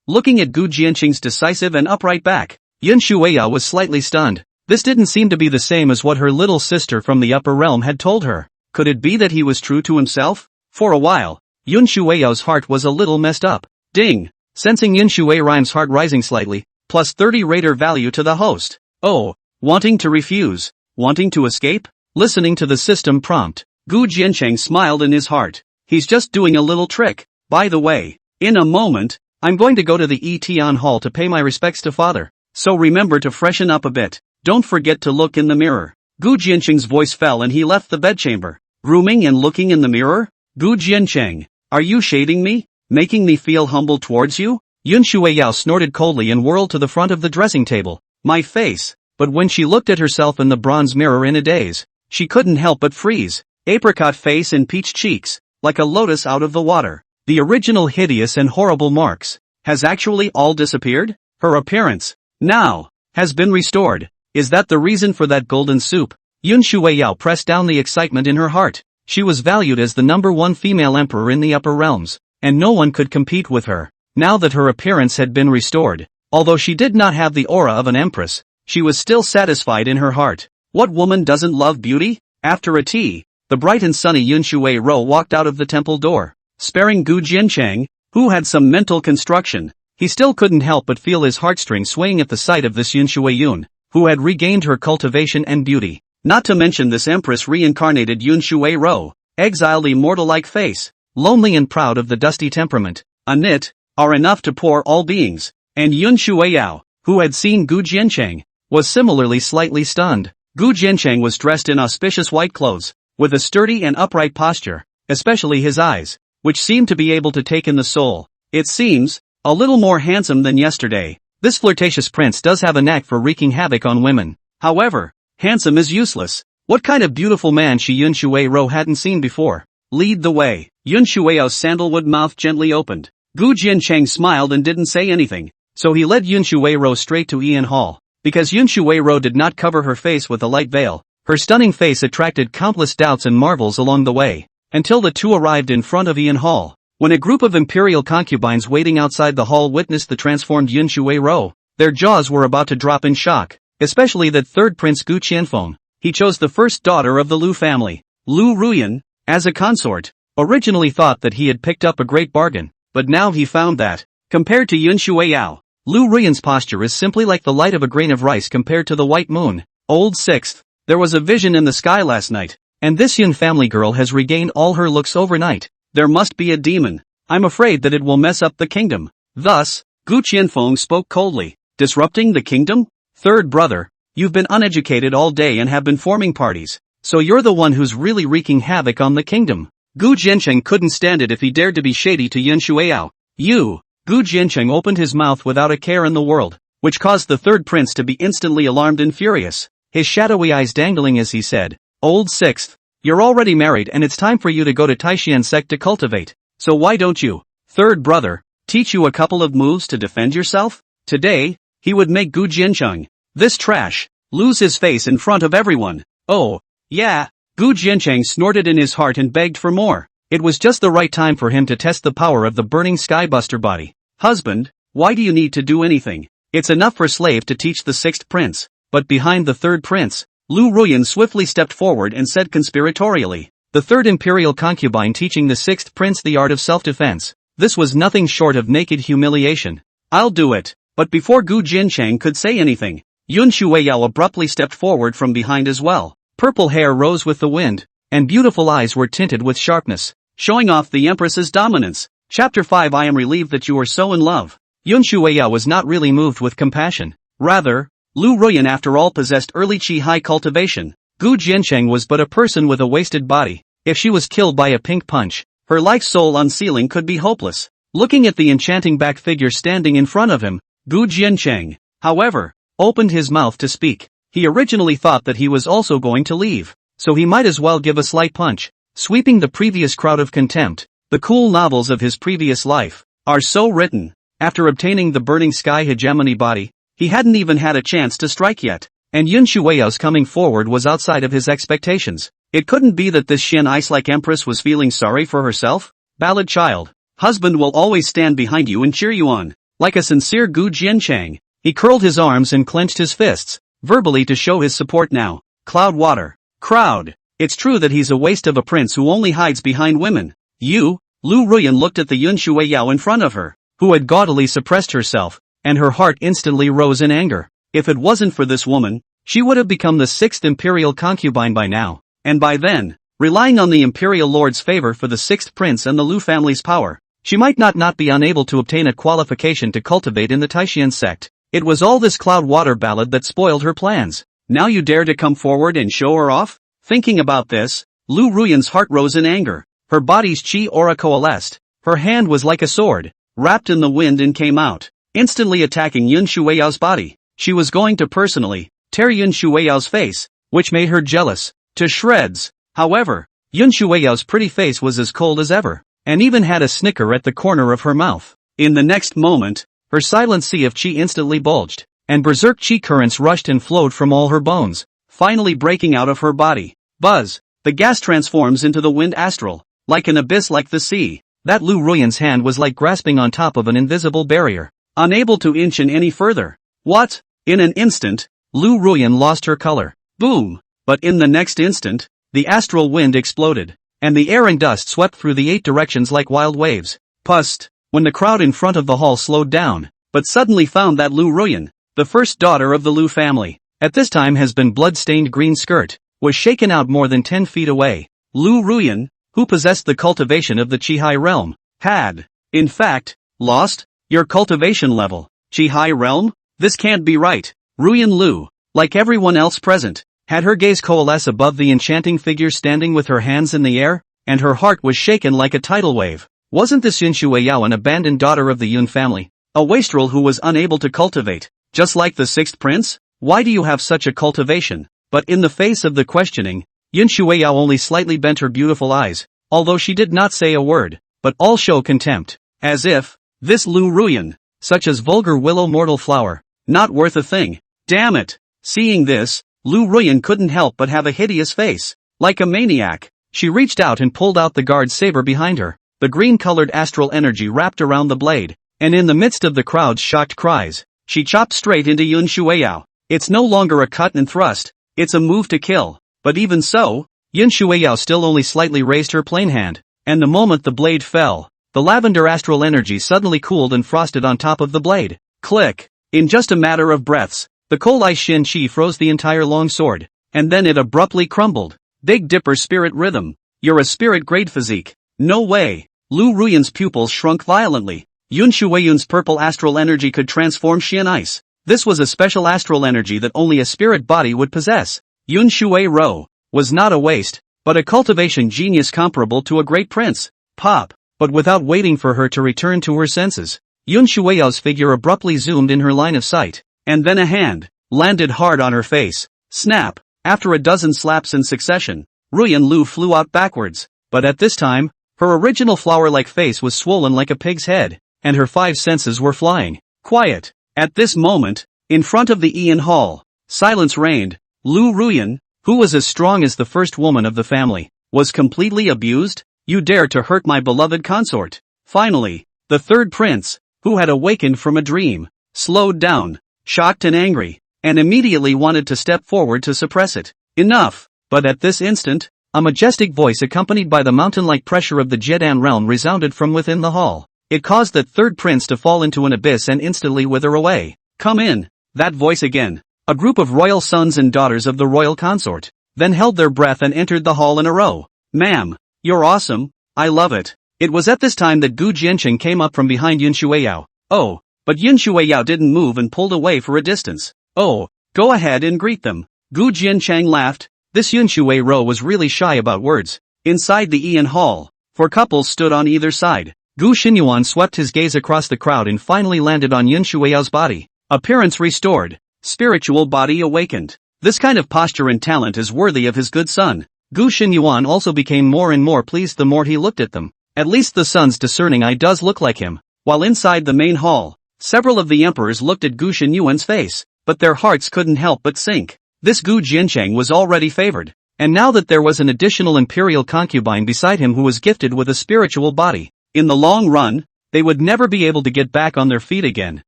Speaker 1: Looking at Gu Jiancheng's decisive and upright back, Yun Shueya was slightly stunned. This didn't seem to be the same as what her little sister from the upper realm had told her. Could it be that he was true to himself? For a while, Yun Shueya's heart was a little messed up. Ding! Sensing Yun Shueyan's heart rising slightly, plus 30 raider value to the host. Oh, wanting to refuse, wanting to escape? Listening to the system prompt, Gu Jiancheng smiled in his heart. He's just doing a little trick. By the way, in a moment, I'm going to go to the Etion Hall to pay my respects to father. So remember to freshen up a bit. Don't forget to look in the mirror. Gu Jiancheng's voice fell and he left the bedchamber. Grooming and looking in the mirror? Gu Jiancheng, are you shading me? Making me feel humble towards you? Yun Shueya snorted coldly and whirled to the front of the dressing table. My face. But when she looked at herself in the bronze mirror in a daze, she couldn't help but freeze. Apricot face and peach cheeks, like a lotus out of the water. The original hideous and horrible marks, has actually all disappeared? Her appearance, now, has been restored. Is that the reason for that golden soup? Yun Shueya pressed down the excitement in her heart. She was valued as the #1 female emperor in the upper realms, and no one could compete with her. Now that her appearance had been restored, although she did not have the aura of an empress, she was still satisfied in her heart. What woman doesn't love beauty? After a tea, the bright and sunny Yun Shueiro walked out of the temple door. Sparing Gu Jiancheng, who had some mental construction, he still couldn't help but feel his heartstrings swaying at the sight of this Yun Shueiyun, who had regained her cultivation and beauty. Not to mention this empress reincarnated Yun Shueiro, exiled immortal-like face, lonely and proud of the dusty temperament, a nit, are enough to pour all beings. And Yun Shueiyao, who had seen Gu Jiancheng, was similarly slightly stunned. Gu Jiancheng was dressed in auspicious white clothes, with a sturdy and upright posture, especially his eyes, which seemed to be able to take in the soul. It seems, a little more handsome than yesterday. This flirtatious prince does have a knack for wreaking havoc on women. However, handsome is useless. What kind of beautiful man Yun Shueiro hadn't seen before? Lead the way. Yun Shueio's sandalwood mouth gently opened. Gu Jiancheng smiled and didn't say anything, so he led Yun Shueiro straight to Ian Hall. Because Yun Shueiro did not cover her face with a light veil, her stunning face attracted countless doubts and marvels along the way, until the two arrived in front of Ian Hall. When a group of imperial concubines waiting outside the hall witnessed the transformed Yun Shueiro, their jaws were about to drop in shock, especially that third prince Gu Qianfeng. He chose the first daughter of the Lu family, Lu Ruyan, as a consort. Originally thought that he had picked up a great bargain, but now he found that, compared to Yun Shueiyao, Lu Ruyan's posture is simply like the light of a grain of rice compared to the white moon. Old Sixth, there was a vision in the sky last night, and this Yun family girl has regained all her looks overnight. There must be a demon. I'm afraid that it will mess up the kingdom. Thus, Gu Qianfeng spoke coldly. Disrupting the kingdom? Third brother, you've been uneducated all day and have been forming parties, so you're the one who's really wreaking havoc on the kingdom. Gu Jiancheng couldn't stand it if he dared to be shady to Yun Shueiyao. Gu Jiancheng opened his mouth without a care in the world, which caused the third prince to be instantly alarmed and furious, his shadowy eyes dangling as he said, Old Sixth, you're already married and it's time for you to go to Taishan sect to cultivate, so why don't you, third brother, teach you a couple of moves to defend yourself? Today, he would make Gu Jiancheng, this trash, lose his face in front of everyone. Oh, yeah. Gu Jiancheng snorted in his heart and begged for more. It was just the right time for him to test the power of the burning skybuster body. Husband, why do you need to do anything? It's enough for slave to teach the sixth prince. But behind the third prince, Lu Ruyan swiftly stepped forward and said conspiratorially, the third imperial concubine teaching the sixth prince the art of self-defense. This was nothing short of naked humiliation. I'll do it. But before Gu Jiancheng could say anything, Yun Shueiyao abruptly stepped forward from behind as well. Purple hair rose with the wind, and beautiful eyes were tinted with sharpness, showing off the empress's dominance. Chapter 5 I am relieved that you are so in love. Yun Shueiyao was not really moved with compassion. Rather, Lu Ruyan after all possessed early qi high cultivation. Gu Jiancheng was but a person with a wasted body. If she was killed by a pink punch, her life soul unsealing could be hopeless. Looking at the enchanting back figure standing in front of him, Gu Jiancheng, however, opened his mouth to speak. He originally thought that he was also going to leave, so he might as well give a slight punch, sweeping the previous crowd of contempt. The cool novels of his previous life are so written. After obtaining the Burning Sky hegemony body, he hadn't even had a chance to strike yet, and Yun Shuiao's coming forward was outside of his expectations. It couldn't be that this Shin Ice-like empress was feeling sorry for herself? Ballad child. Husband will always stand behind you and cheer you on. Like a sincere Gu Jianchang, he curled his arms and clenched his fists, verbally to show his support now. Cloud water. Crowd. It's true that he's a waste of a prince who only hides behind women. Lu Ruyan looked at the Yun Shuiao in front of her, who had gaudily suppressed herself, and her heart instantly rose in anger. If it wasn't for this woman, she would have become the 6th imperial concubine by now, and by then, relying on the imperial lord's favor for the 6th prince and the Lu family's power, she might not be unable to obtain a qualification to cultivate in the Taishan sect. It was all this cloud water ballad that spoiled her plans. Now you dare to come forward and show her off? Thinking about this, Lu Ruyan's heart rose in anger. Her body's chi aura coalesced. Her hand was like a sword, wrapped in the wind and came out, instantly attacking Yun Shuiao's body. She was going to personally tear Yun Shuiao's face, which made her jealous, to shreds. However, Yun Shuiao's pretty face was as cold as ever, and even had a snicker at the corner of her mouth. In the next moment, her silent sea of chi instantly bulged, and berserk chi currents rushed and flowed from all her bones, finally breaking out of her body. Buzz! The gas transforms into the wind astral, like an abyss like the sea. That Lu Ruyan's hand was like grasping on top of an invisible barrier, unable to inch in any further. What? In an instant, Lu Ruyan lost her color. Boom! But in the next instant, the astral wind exploded, and the air and dust swept through the 8 directions like wild waves. Pust! When the crowd in front of the hall slowed down, but suddenly found that Lu Ruyan, the first daughter of the Lu family, at this time has been blood-stained green skirt, was shaken out more than 10 feet away. Lu Ruyan, who possessed the cultivation of the Chi-Hai realm, had, in fact, lost your cultivation level. Chi-Hai realm? This can't be right. Ruyan Lu, like everyone else present, had her gaze coalesce above the enchanting figure standing with her hands in the air, and her heart was shaken like a tidal wave. Wasn't this Yun Shuiao an abandoned daughter of the Yun family? A wastrel who was unable to cultivate, just like the 6th prince? Why do you have such a cultivation? But in the face of the questioning, Yun Shuiao only slightly bent her beautiful eyes, although she did not say a word, but all show contempt, as if, this Lu Ruyan, such as vulgar willow mortal flower, not worth a thing. Damn it! Seeing this, Lu Ruyan couldn't help but have a hideous face. Like a maniac, she reached out and pulled out the guard saber behind her. The green-colored astral energy wrapped around the blade, and in the midst of the crowd's shocked cries, she chopped straight into Yun Shuiao. It's no longer a cut and thrust, it's a move to kill. But even so, Yun Shuiao still only slightly raised her plain hand, and the moment the blade fell, the lavender astral energy suddenly cooled and frosted on top of the blade. Click! In just a matter of breaths, the coal ice Shin Chi froze the entire long sword, and then it abruptly crumbled. Big Dipper spirit rhythm. You're a spirit grade physique. No way. Lu Ruyan's pupils shrunk violently. Yun Shuiao's purple astral energy could transform Shin Ice. This was a special astral energy that only a spirit body would possess. Yun Shuiao was not a waste, but a cultivation genius comparable to a great prince. Pop! But without waiting for her to return to her senses, Yun Shuiao's figure abruptly zoomed in her line of sight, and then a hand landed hard on her face. Snap! After a dozen slaps in succession, Ruyan Lu flew out backwards, but at this time, her original flower-like face was swollen like a pig's head, and her 5 senses were flying. Quiet! At this moment, in front of the Ian Hall, silence reigned. Lu Ruyan, who was as strong as the first woman of the family, was completely abused. You dare to hurt my beloved consort. Finally, the 3rd prince, who had awakened from a dream, slowed down, shocked and angry, and immediately wanted to step forward to suppress it. Enough! But at this instant, a majestic voice accompanied by the mountain-like pressure of the Jedan realm resounded from within the hall. It caused that 3rd prince to fall into an abyss and instantly wither away. Come in! That voice again. A group of royal sons and daughters of the royal consort then held their breath and entered the hall in a row. Ma'am, you're awesome, I love it. It was at this time that Gu Jiancheng came up from behind Yun Shuiao. Oh, but Yun Shuiao didn't move and pulled away for a distance. Oh, go ahead and greet them. Gu Jiancheng laughed. This Yun Shuiao was really shy about words. Inside the Ian Hall, 4 couples stood on either side. Gu Xinyuan swept his gaze across the crowd and finally landed on Yun Shuiao's body. Appearance restored. Spiritual body awakened. This kind of posture and talent is worthy of his good son. Gu Xinyuan also became more and more pleased the more he looked at them. At least the son's discerning eye does look like him. While inside the main hall, several of the emperors looked at Gu Xinyuan's face, but their hearts couldn't help but sink. This Gu Jiancheng was already favored, and now that there was an additional imperial concubine beside him who was gifted with a spiritual body, in the long run, they would never be able to get back on their feet again.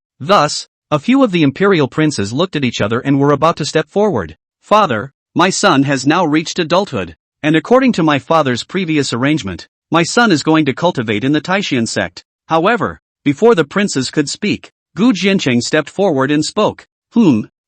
Speaker 1: Thus, a few of the imperial princes looked at each other and were about to step forward. Father, my son has now reached adulthood, and according to my father's previous arrangement, my son is going to cultivate in the Taishan sect. However, before the princes could speak, Gu Jiancheng stepped forward and spoke.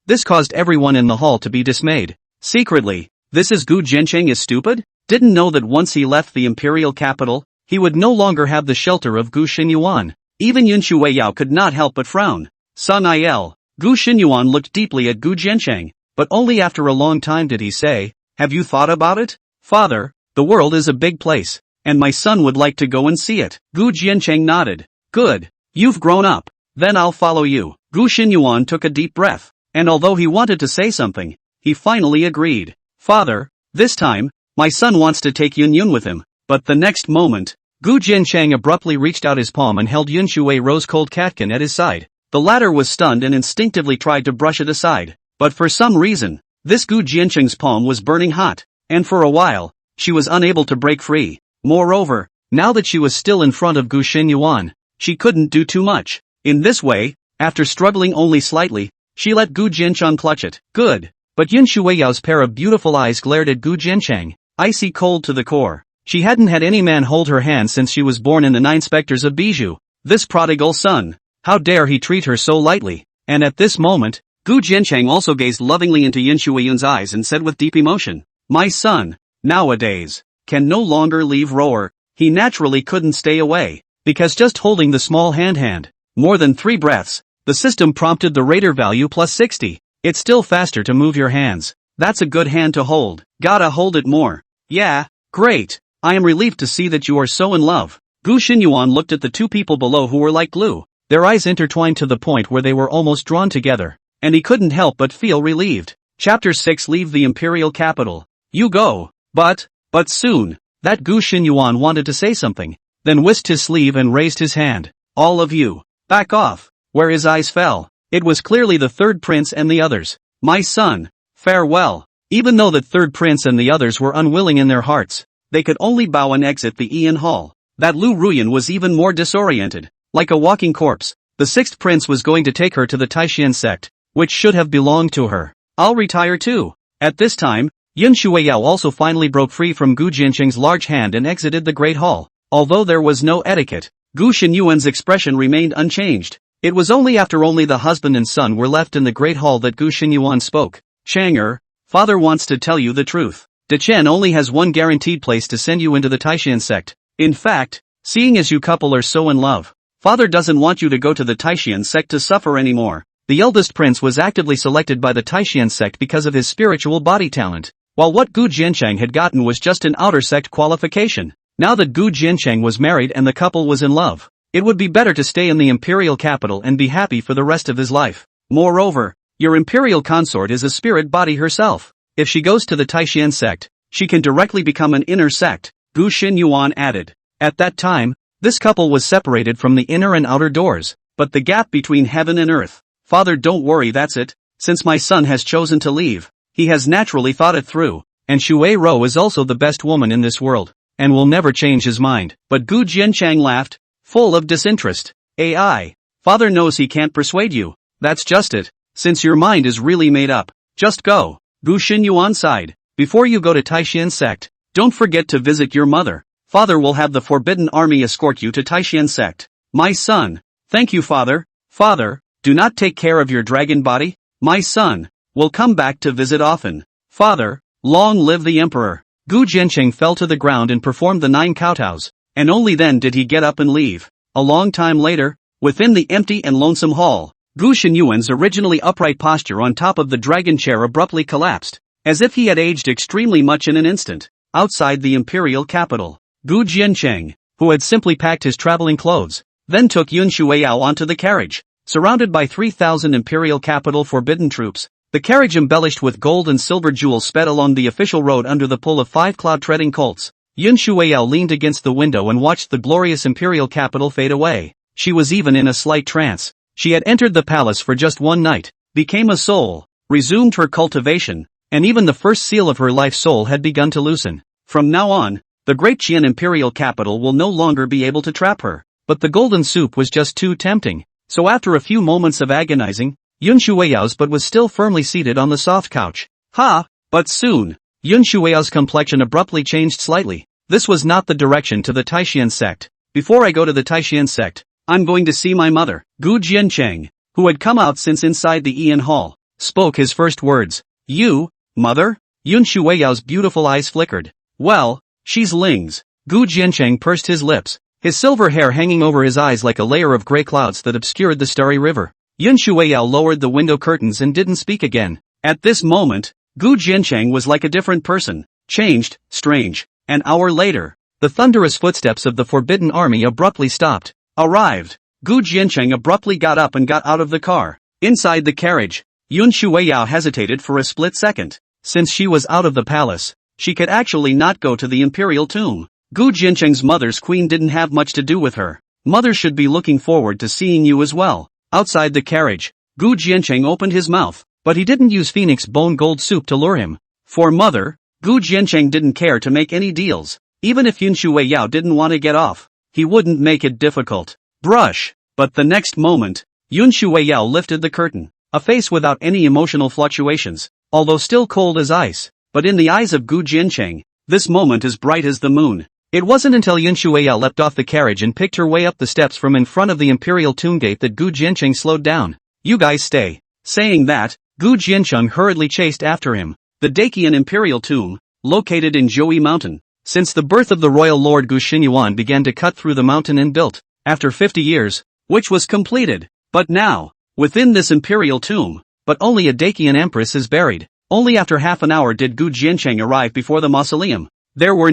Speaker 1: This caused everyone in the hall to be dismayed. Secretly, this is Gu Jiancheng is stupid? Didn't know that once he left the imperial capital, he would no longer have the shelter of Gu Xinyuan. Even Yun Shuiyao could not help but frown. Son Il, Gu Xinyuan looked deeply at Gu Jiancheng, but only after a long time did he say, have you thought about it? Father, the world is a big place, and my son would like to go and see it. Gu Jiancheng nodded. Good, you've grown up, then I'll follow you. Gu Xinyuan took a deep breath, and although he wanted to say something, he finally agreed. Father, this time, my son wants to take Yun with him. But the next moment, Gu Jiancheng abruptly reached out his palm and held Yun Shui's rose-cold catkin at his side. The latter was stunned and instinctively tried to brush it aside. But for some reason, this Gu Jiancheng's palm was burning hot, and for a while, she was unable to break free. Moreover, now that she was still in front of Gu Xinyuan, she couldn't do too much. In this way, after struggling only slightly, she let Gu Jiancheng clutch it. Good. But Yun Shuiyao's pair of beautiful eyes glared at Gu Jiancheng, icy cold to the core. She hadn't had any man hold her hand since she was born in the 9 specters of Bijou. This prodigal son, how dare he treat her so lightly? And at this moment, Gu Jiancheng also gazed lovingly into Yun Shuiyun's eyes and said with deep emotion, my son, nowadays, can no longer leave Roer. He naturally couldn't stay away, because just holding the small hand, more than 3 breaths, the system prompted the radar value plus 60. It's still faster to move your hands. That's a good hand to hold. Gotta hold it more. Yeah, great. I am relieved to see that you are so in love. Gu Xinyuan looked at the 2 people below who were like glue. Their eyes intertwined to the point where they were almost drawn together, and he couldn't help but feel relieved. Chapter 6 Leave the imperial capital. You go. But soon. That Gu Xinyuan wanted to say something, then whisked his sleeve and raised his hand. All of you, back off. Where his eyes fell, it was clearly the 3rd prince and the others. My son, farewell. Even though the 3rd prince and the others were unwilling in their hearts, they could only bow and exit the Ian Hall. That Lu Ruyan was even more disoriented. Like a walking corpse, the 6th prince was going to take her to the Taishan sect, which should have belonged to her. I'll retire too. At this time, Yun Shuiyao also finally broke free from Gu Jiancheng's large hand and exited the Great Hall. Although there was no etiquette, Gu Xinyuan's expression remained unchanged. It was only after the husband and son were left in the Great Hall that Gu Xinyuan spoke. Chang'er, father wants to tell you the truth. De Chen only has one guaranteed place to send you into the Taishan sect. In fact, seeing as you couple are so in love, father doesn't want you to go to the Taishan sect to suffer anymore. The eldest prince was actively selected by the Taishan sect because of his spiritual body talent, while what Gu Jiancheng had gotten was just an outer sect qualification. Now that Gu Jiancheng was married and the couple was in love, it would be better to stay in the imperial capital and be happy for the rest of his life. Moreover, your imperial consort is a spirit body herself. If she goes to the Taishan sect, she can directly become an inner sect, Gu Xinyuan added. At that time, this couple was separated from the inner and outer doors, but the gap between heaven and earth. Father, don't worry, that's it. Since my son has chosen to leave, he has naturally thought it through, and Shui Ro is also the best woman in this world, and will never change his mind. But Gu Jiancheng laughed, full of disinterest. AI. Father knows he can't persuade you. That's just it. Since your mind is really made up, just go. Gu Xinyuan sighed. Before you go to Taishan sect, don't forget to visit your mother. Father will have the Forbidden Army escort you to Taishan sect. My son. Thank you, father. Father, do not take care of your dragon body. My son will come back to visit often. Father, long live the emperor. Gu Jiancheng fell to the ground and performed the 9 kowtows, and only then did he get up and leave. A long time later, within the empty and lonesome hall, Gu Xinyuan's originally upright posture on top of the dragon chair abruptly collapsed, as if he had aged extremely much in an instant. Outside the imperial capital, Gu Jiancheng, who had simply packed his traveling clothes, then took Yun Shuiyao onto the carriage. Surrounded by 3,000 imperial capital forbidden troops, The carriage embellished with gold and silver jewels sped along the official road under the pull of 5 cloud-treading colts. Yun Shuiao leaned against the window and watched the glorious imperial capital fade away. She was even in a slight trance. She had entered the palace for just one night, became a soul, resumed her cultivation, and even the first seal of her life soul had begun to loosen. From now on, the great Qian imperial capital will no longer be able to trap her. But the golden soup was just too tempting, so after a few moments of agonizing, Yun Shuiao's butt was still firmly seated on the soft couch. But soon, Yun Shuiao's complexion abruptly changed slightly. This was not the direction to the Taishan sect. Before I go to the Taishan sect, I'm going to see my mother. Gu Jiancheng, who had come out since inside the Ian Hall, spoke his first words. You, mother? Yun Shuiao's beautiful eyes flickered. Well, she's Ling's. Gu Jiancheng pursed his lips, his silver hair hanging over his eyes like a layer of gray clouds that obscured the starry river. Yun Shuiao lowered the window curtains and didn't speak again. At this moment, Gu Jiancheng was like a different person, changed, strange. An hour later, the thunderous footsteps of the forbidden army abruptly stopped. Arrived. Gu Jiancheng abruptly got up and got out of the car. Inside the carriage, Yun Shuiao hesitated for a split second. Since she was out of the palace, she could actually not go to the imperial tomb. Gu Jiancheng's mother's queen didn't have much to do with her. Mother should be looking forward to seeing you as well. Outside the carriage, Gu Jiancheng opened his mouth, but he didn't use phoenix bone gold soup to lure him. For mother, Gu Jiancheng didn't care to make any deals. Even if Yun Shuiao didn't want to get off, he wouldn't make it difficult. Brush. But the next moment, Yun Shuiao lifted the curtain, a face without any emotional fluctuations, although still cold as ice. But in the eyes of Gu Jiancheng, this moment is bright as the moon. It wasn't until Yun Shuiao leapt off the carriage and picked her way up the steps from in front of the imperial tomb gate that Gu Jiancheng slowed down. You guys stay. Saying that, Gu Jiancheng hurriedly chased after him. The Dakian imperial tomb, located in Zhouyi Mountain. Since the birth of the royal lord Gu Xinyuan began to cut through the mountain and built, after 50 years, which was completed. But now, within this imperial tomb, but only a Dakian empress is buried. Only after half an hour did Gu Jiancheng arrive before the mausoleum. There were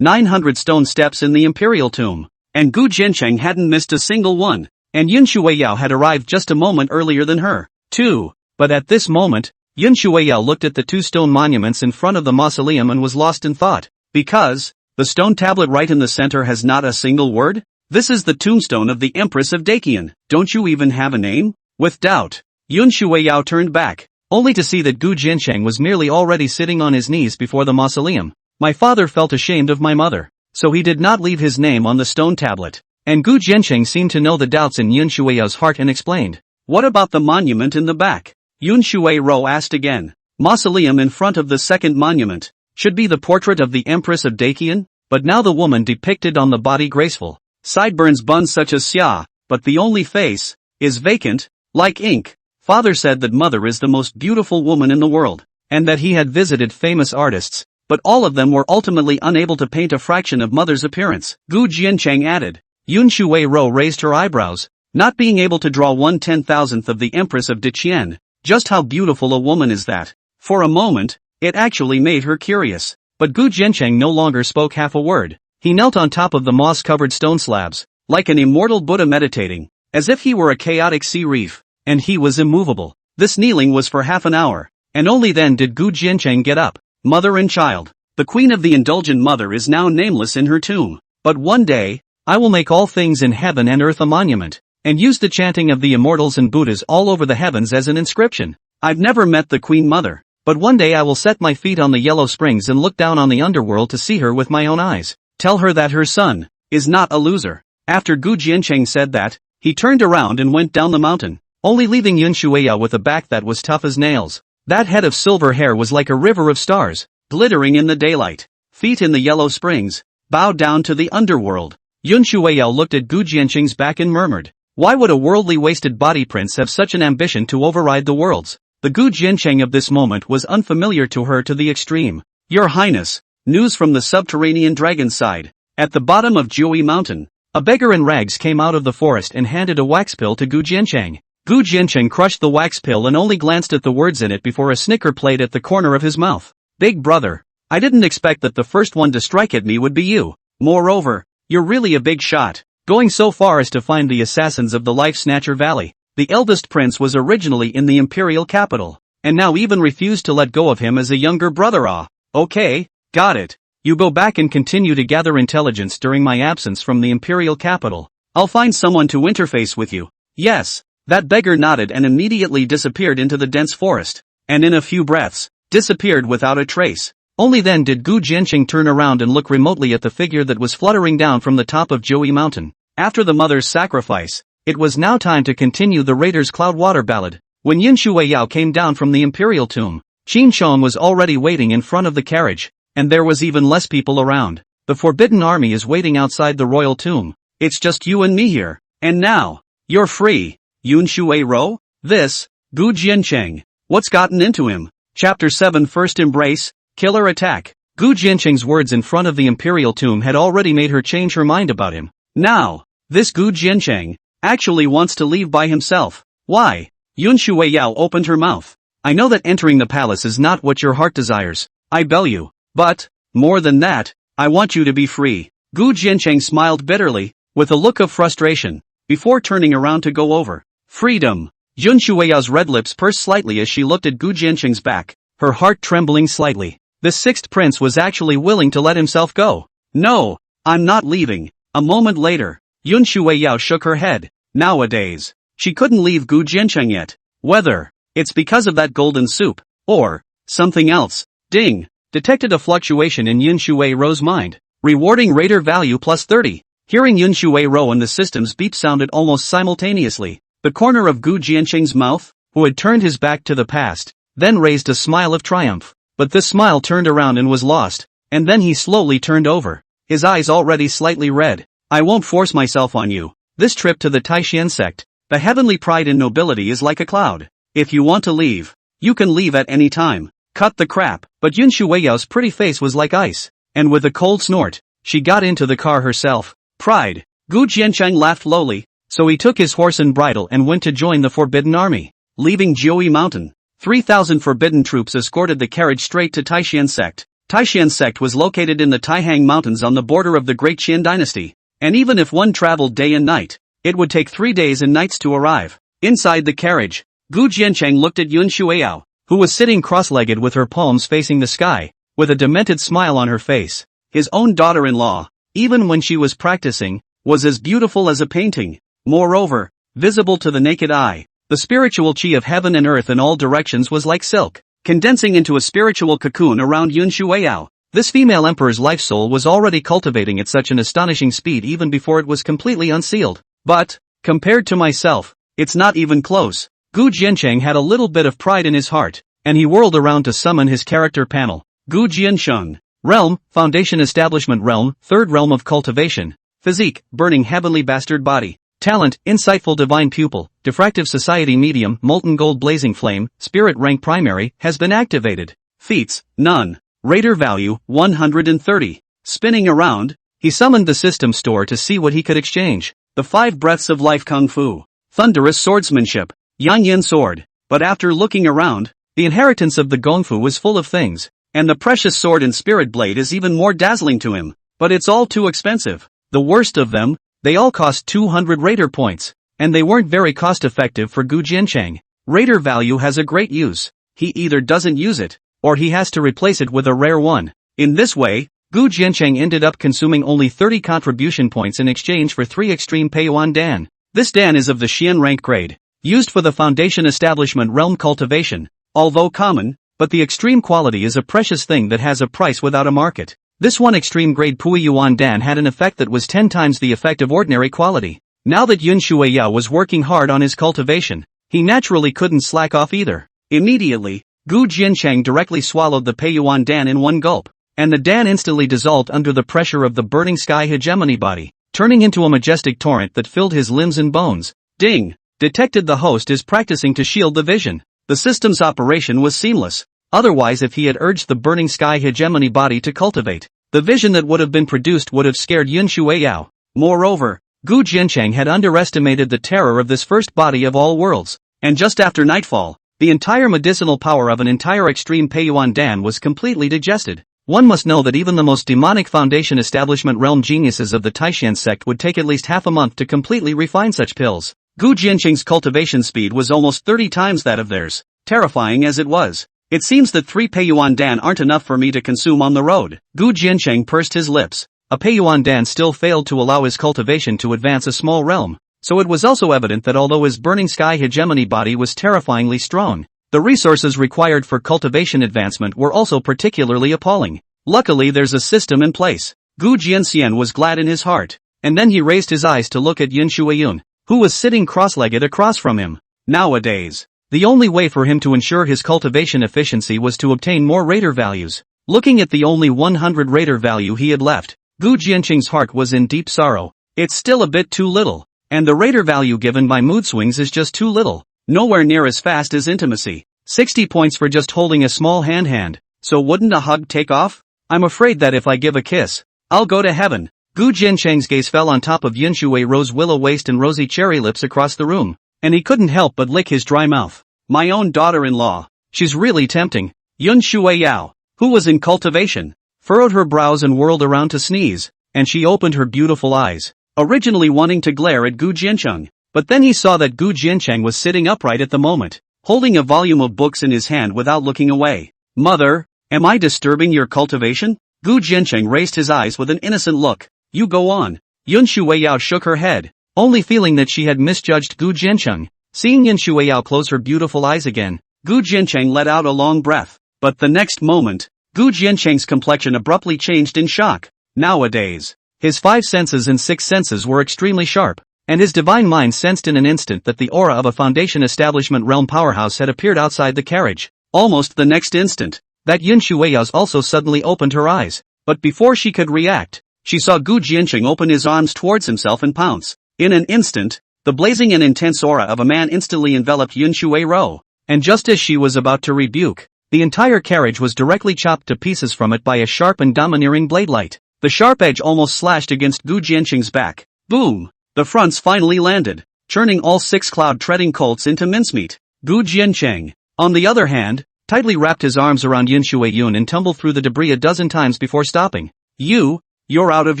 Speaker 1: 900 stone steps in the imperial tomb, and Gu Jiancheng hadn't missed a single one, and Yun Shuiao had arrived just a moment earlier than her, too. But at this moment, Yun Shuiao looked at the 2 stone monuments in front of the mausoleum and was lost in thought. Because, the stone tablet right in the center has not a single word? This is the tombstone of the Empress of Dakian. Don't you even have a name? With doubt, Yun Shuiao turned back, only to see that Gu Jiancheng was merely already sitting on his knees before the mausoleum. My father felt ashamed of my mother, so he did not leave his name on the stone tablet. And Gu Jiancheng seemed to know the doubts in Yun Shuiao's heart and explained. What about the monument in the back? Yun Shuiao asked again. Mausoleum in front of the second monument should be the portrait of the Empress of Dakian, but now the woman depicted on the body graceful. Sideburns buns such as Xia, but the only face is vacant, like ink. Father said that mother is the most beautiful woman in the world, and that he had visited famous artists, but all of them were ultimately unable to paint a fraction of mother's appearance. Gu Jiancheng added. Yun Shuiao raised her eyebrows, not being able to draw 1/10,000th of the Empress of Daqian. Just how beautiful a woman is that? For a moment, it actually made her curious. But Gu Jiancheng no longer spoke half a word. He knelt on top of the moss-covered stone slabs, like an immortal Buddha meditating, as if he were a chaotic sea reef, and he was immovable. This kneeling was for half an hour, and only then did Gu Jiancheng get up. Mother and child, the queen of the indulgent mother is now nameless in her tomb. But one day, I will make all things in heaven and earth a monument, and use the chanting of the immortals and Buddhas all over the heavens as an inscription. I've never met the queen mother, but one day I will set my feet on the yellow springs and look down on the underworld to see her with my own eyes. Tell her that her son is not a loser. After Gu Jiancheng said that, he turned around and went down the mountain, only leaving Yun Shuiao with a back that was tough as nails. That head of silver hair was like a river of stars, glittering in the daylight. Feet in the yellow springs, bowed down to the underworld. Yun Shuiao looked at Gu Jiancheng's back and murmured, why would a worldly wasted body prince have such an ambition to override the worlds? The Gu Jiancheng of this moment was unfamiliar to her to the extreme. Your Highness, news from the subterranean dragon side. At the bottom of Zhouyi Mountain, a beggar in rags came out of the forest and handed a wax pill to Gu Jiancheng. Gu Jiancheng crushed the wax pill and only glanced at the words in it before a snicker played at the corner of his mouth. Big brother, I didn't expect that the first one to strike at me would be you. Moreover, you're really a big shot, going so far as to find the assassins of the Life Snatcher Valley. The eldest prince was originally in the imperial capital, and now even refused to let go of him as a younger brother. Okay, got it. You go back and continue to gather intelligence during my absence from the imperial capital. I'll find someone to interface with you. Yes. That beggar nodded and immediately disappeared into the dense forest, and in a few breaths, disappeared without a trace. Only then did Gu Jianqing turn around and look remotely at the figure that was fluttering down from the top of Joey Mountain. After the mother's sacrifice, it was now time to continue the raiders' Cloudwater ballad. When Yin Shuiyao came down from the imperial tomb, Qin Shong was already waiting in front of the carriage, and there was even less people around. The Forbidden Army is waiting outside the royal tomb. It's just you and me here. And now, you're free. Yun Shuai-ro? This, Gu Jiancheng. What's gotten into him? Chapter 7 First Embrace, Killer Attack. Gu Jiancheng's words in front of the imperial tomb had already made her change her mind about him. Now, this Gu Jiancheng actually wants to leave by himself. Why? Yun Shuai-yao opened her mouth. I know that entering the palace is not what your heart desires. I bel you. But, more than that, I want you to be free. Gu Jiancheng smiled bitterly, with a look of frustration, before turning around to go over. Freedom. Yun Shuiyao's red lips pursed slightly as she looked at Gu Jiancheng's back, her heart trembling slightly. The sixth prince was actually willing to let himself go. No, I'm not leaving. A moment later, Yun Shuiyao shook her head. Nowadays, she couldn't leave Gu Jiancheng yet. Whether it's because of that golden soup, or something else. Ding. Detected a fluctuation in Yun Shuai-ro's mind. Rewarding raider value plus 30. Hearing Yun Shuai-ro and the system's beep sounded almost simultaneously. The corner of Gu Jiancheng's mouth, who had turned his back to the past, then raised a smile of triumph. But this smile turned around and was lost, and then he slowly turned over, his eyes already slightly red. I won't force myself on you. This trip to the Taishan sect, the heavenly pride and nobility is like a cloud. If you want to leave, you can leave at any time. Cut the crap. But Yun Shuiyao's pretty face was like ice, and with a cold snort, she got into the car herself. Pride. Gu Jiancheng laughed lowly, so he took his horse and bridle and went to join the Forbidden Army. Leaving Jiui Mountain, 3,000 forbidden troops escorted the carriage straight to Taishan sect. Taishan sect was located in the Taihang Mountains on the border of the Great Qin dynasty, and even if one traveled day and night, it would take 3 days and nights to arrive. Inside the carriage, Gu Jiancheng looked at Yun Shuiyao, who was sitting cross-legged with her palms facing the sky, with a demented smile on her face. His own daughter-in-law, even when she was practicing, was as beautiful as a painting. Moreover, visible to the naked eye, the spiritual chi of heaven and earth in all directions was like silk, condensing into a spiritual cocoon around Yun Shuiyao. This female emperor's life soul was already cultivating at such an astonishing speed even before it was completely unsealed. But, compared to myself, it's not even close. Gu Jiancheng had a little bit of pride in his heart, and he whirled around to summon his character panel. Gu Jiansheng. Realm, Foundation Establishment Realm, Third Realm of Cultivation. Physique, Burning Heavenly Bastard Body. Talent, Insightful Divine Pupil, Diffractive Society Medium, Molten Gold Blazing Flame, Spirit Rank Primary, has been activated. Feats, none. Raider value, 130. Spinning around, he summoned the system store to see what he could exchange. The 5 breaths of life Kung Fu. Thunderous Swordsmanship. Yang Yin Sword. But after looking around, the inheritance of the Gongfu was full of things, and the precious sword and spirit blade is even more dazzling to him. But it's all too expensive. The worst of them, they all cost 200 raider points, and they weren't very cost-effective for Gu Jiancheng. Raider value has a great use. He either doesn't use it, or he has to replace it with a rare one. In this way, Gu Jiancheng ended up consuming only 30 contribution points in exchange for 3 extreme Peiyuan Dan. This Dan is of the Xian rank grade, used for the Foundation Establishment Realm cultivation. Although common, but the extreme quality is a precious thing that has a price without a market. This one extreme grade Pui Yuan Dan had an effect that was 10 times the effect of ordinary quality. Now that Yun Shuiyao was working hard on his cultivation, he naturally couldn't slack off either. Immediately, Gu Jiancheng directly swallowed the Peiyuan Dan in one gulp, and the Dan instantly dissolved under the pressure of the burning sky hegemony body, turning into a majestic torrent that filled his limbs and bones. Ding! Detected the host is practicing to shield the vision. The system's operation was seamless. Otherwise, if he had urged the burning sky hegemony body to cultivate, the vision that would have been produced would have scared Yun Shuiyao. Moreover, Gu Jiancheng had underestimated the terror of this first body of all worlds, and just after nightfall, the entire medicinal power of an entire extreme Peiyuan Dan was completely digested. One must know that even the most demonic Foundation Establishment Realm geniuses of the Taishan sect would take at least half a month to completely refine such pills. Gu Jiancheng's cultivation speed was almost 30 times that of theirs. terrifying as it was. It seems that 3 Peiyuan Dan aren't enough for me to consume on the road. Gu Jiancheng pursed his lips. A Peiyuan Dan still failed to allow his cultivation to advance a small realm, so it was also evident that although his burning sky hegemony body was terrifyingly strong, the resources required for cultivation advancement were also particularly appalling. Luckily there's a system in place. Gu Jianxian was glad in his heart, and then he raised his eyes to look at Yin Shuiyun, who was sitting cross-legged across from him. Nowadays, the only way for him to ensure his cultivation efficiency was to obtain more raider values. Looking at the only 100 raider value he had left, Gu Jianqing's heart was in deep sorrow. It's still a bit too little, and the raider value given by mood swings is just too little. Nowhere near as fast as intimacy. 60 points for just holding a small hand. So wouldn't a hug take off? I'm afraid that if I give a kiss, I'll go to heaven. Gu Jiancheng's gaze fell on top of Yin Shui's rose willow waist and rosy cherry lips across the room, and he couldn't help but lick his dry mouth. My own daughter-in-law. She's really tempting. Yin Shuiyao, who was in cultivation, furrowed her brows and whirled around to sneeze, and she opened her beautiful eyes, originally wanting to glare at Gu Jiancheng, but then he saw that Gu Jiancheng was sitting upright at the moment, holding a volume of books in his hand without looking away. Mother, am I disturbing your cultivation? Gu Jiancheng raised his eyes with an innocent look. You go on. Yin Shuiyao shook her head, only feeling that she had misjudged Gu Jiancheng. Seeing Yin Shuiyao close her beautiful eyes again, Gu Jiancheng let out a long breath. But the next moment, Gu Jiancheng's complexion abruptly changed in shock. Nowadays, his 5 senses and 6 senses were extremely sharp, and his divine mind sensed in an instant that the aura of a Foundation Establishment realm powerhouse had appeared outside the carriage. Almost the next instant, that Yin Shuiyao also suddenly opened her eyes, but before she could react, she saw Gu Jiancheng open his arms towards himself and pounce. In an instant, the blazing and intense aura of a man instantly enveloped Yin Shui's, and just as she was about to rebuke, the entire carriage was directly chopped to pieces from it by a sharp and domineering blade light. The sharp edge almost slashed against Gu Jiancheng's back. Boom! The fronts finally landed, churning all 6 cloud-treading colts into mincemeat. Gu Jiancheng, on the other hand, tightly wrapped his arms around Yin Shuiyun and tumbled through the debris a dozen times before stopping. You're out of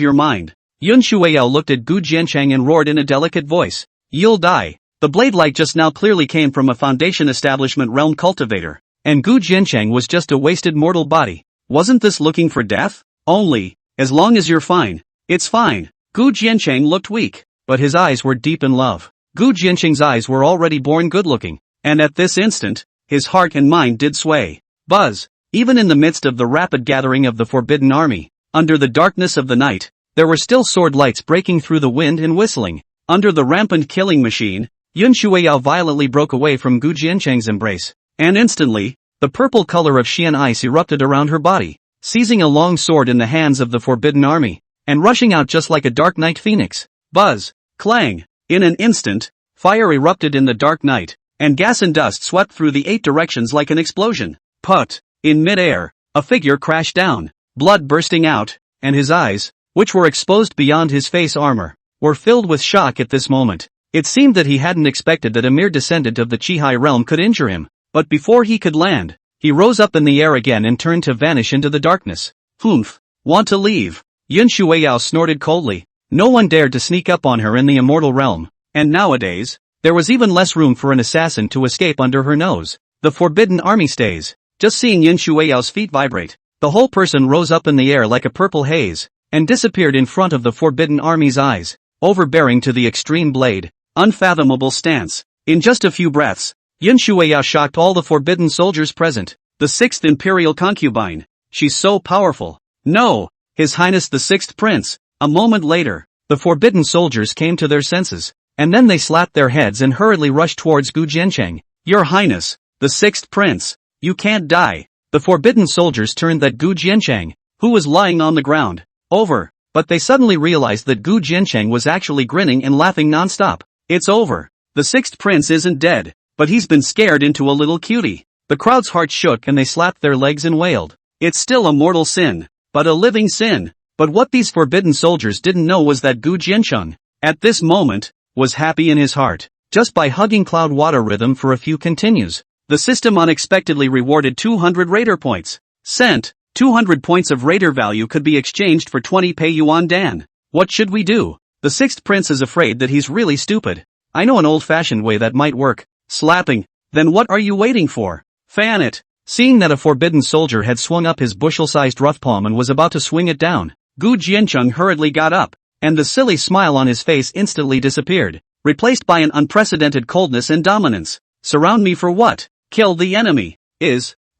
Speaker 1: your mind. Yin Shuiyao looked at Gu Jiancheng and roared in a delicate voice. You'll die. The blade light just now clearly came from a Foundation Establishment realm cultivator, and Gu Jiancheng was just a wasted mortal body. Wasn't this looking for death? Only, as long as you're fine. It's fine. Gu Jiancheng looked weak, but his eyes were deep in love. Gu Jiancheng's eyes were already born good-looking, and at this instant, his heart and mind did sway. Buzz! Even in the midst of the rapid gathering of the Forbidden Army, under the darkness of the night, there were still sword lights breaking through the wind and whistling. Under the rampant killing machine, Yin Shuiyao violently broke away from Gu Jiancheng's embrace, and instantly, the purple color of Xian ice erupted around her body, seizing a long sword in the hands of the Forbidden Army, and rushing out just like a dark night phoenix. Buzz! Clang! In an instant, fire erupted in the dark night, and gas and dust swept through the 8 directions like an explosion. Put! In mid-air, a figure crashed down, blood bursting out, and his eyes, which were exposed beyond his face armor, were filled with shock at this moment. It seemed that he hadn't expected that a mere descendant of the Qihai realm could injure him, but before he could land, he rose up in the air again and turned to vanish into the darkness. Humph! Want to leave? Yin Shuiyao snorted coldly. No one dared to sneak up on her in the immortal realm, and nowadays, there was even less room for an assassin to escape under her nose. The Forbidden Army stays. Just seeing Yin Shuiyao's feet vibrate, the whole person rose up in the air like a purple haze, and disappeared in front of the Forbidden Army's eyes, overbearing to the extreme blade, unfathomable stance. In just a few breaths, Yin Shuiyao shocked all the forbidden soldiers present. The 6th Imperial Concubine. She's so powerful. No, His Highness the 6th Prince. A moment later, the forbidden soldiers came to their senses, and then they slapped their heads and hurriedly rushed towards Gu Jiancheng. Your Highness, the 6th Prince, you can't die. The forbidden soldiers turned that Gu Jiancheng, who was lying on the ground, over, but they suddenly realized that Gu Jiancheng was actually grinning and laughing non-stop. It's over. The 6th Prince isn't dead, but he's been scared into a little cutie. The crowd's hearts shook and they slapped their legs and wailed. It's still a mortal sin, but a living sin. But what these forbidden soldiers didn't know was that Gu Jiancheng, at this moment, was happy in his heart, just by hugging Cloud Water Rhythm for a few continues. The system unexpectedly rewarded 200 raider points. Sent, 200 points of raider value could be exchanged for 20 Peiyuan Dan. What should we do? The 6th Prince is afraid that he's really stupid. I know an old-fashioned way that might work. Slapping. Then what are you waiting for? Fan it. Seeing that a forbidden soldier had swung up his bushel-sized rough palm and was about to swing it down, Gu Jiancheng hurriedly got up, and the silly smile on his face instantly disappeared, replaced by an unprecedented coldness and dominance. Surround me for what? Kill the enemy.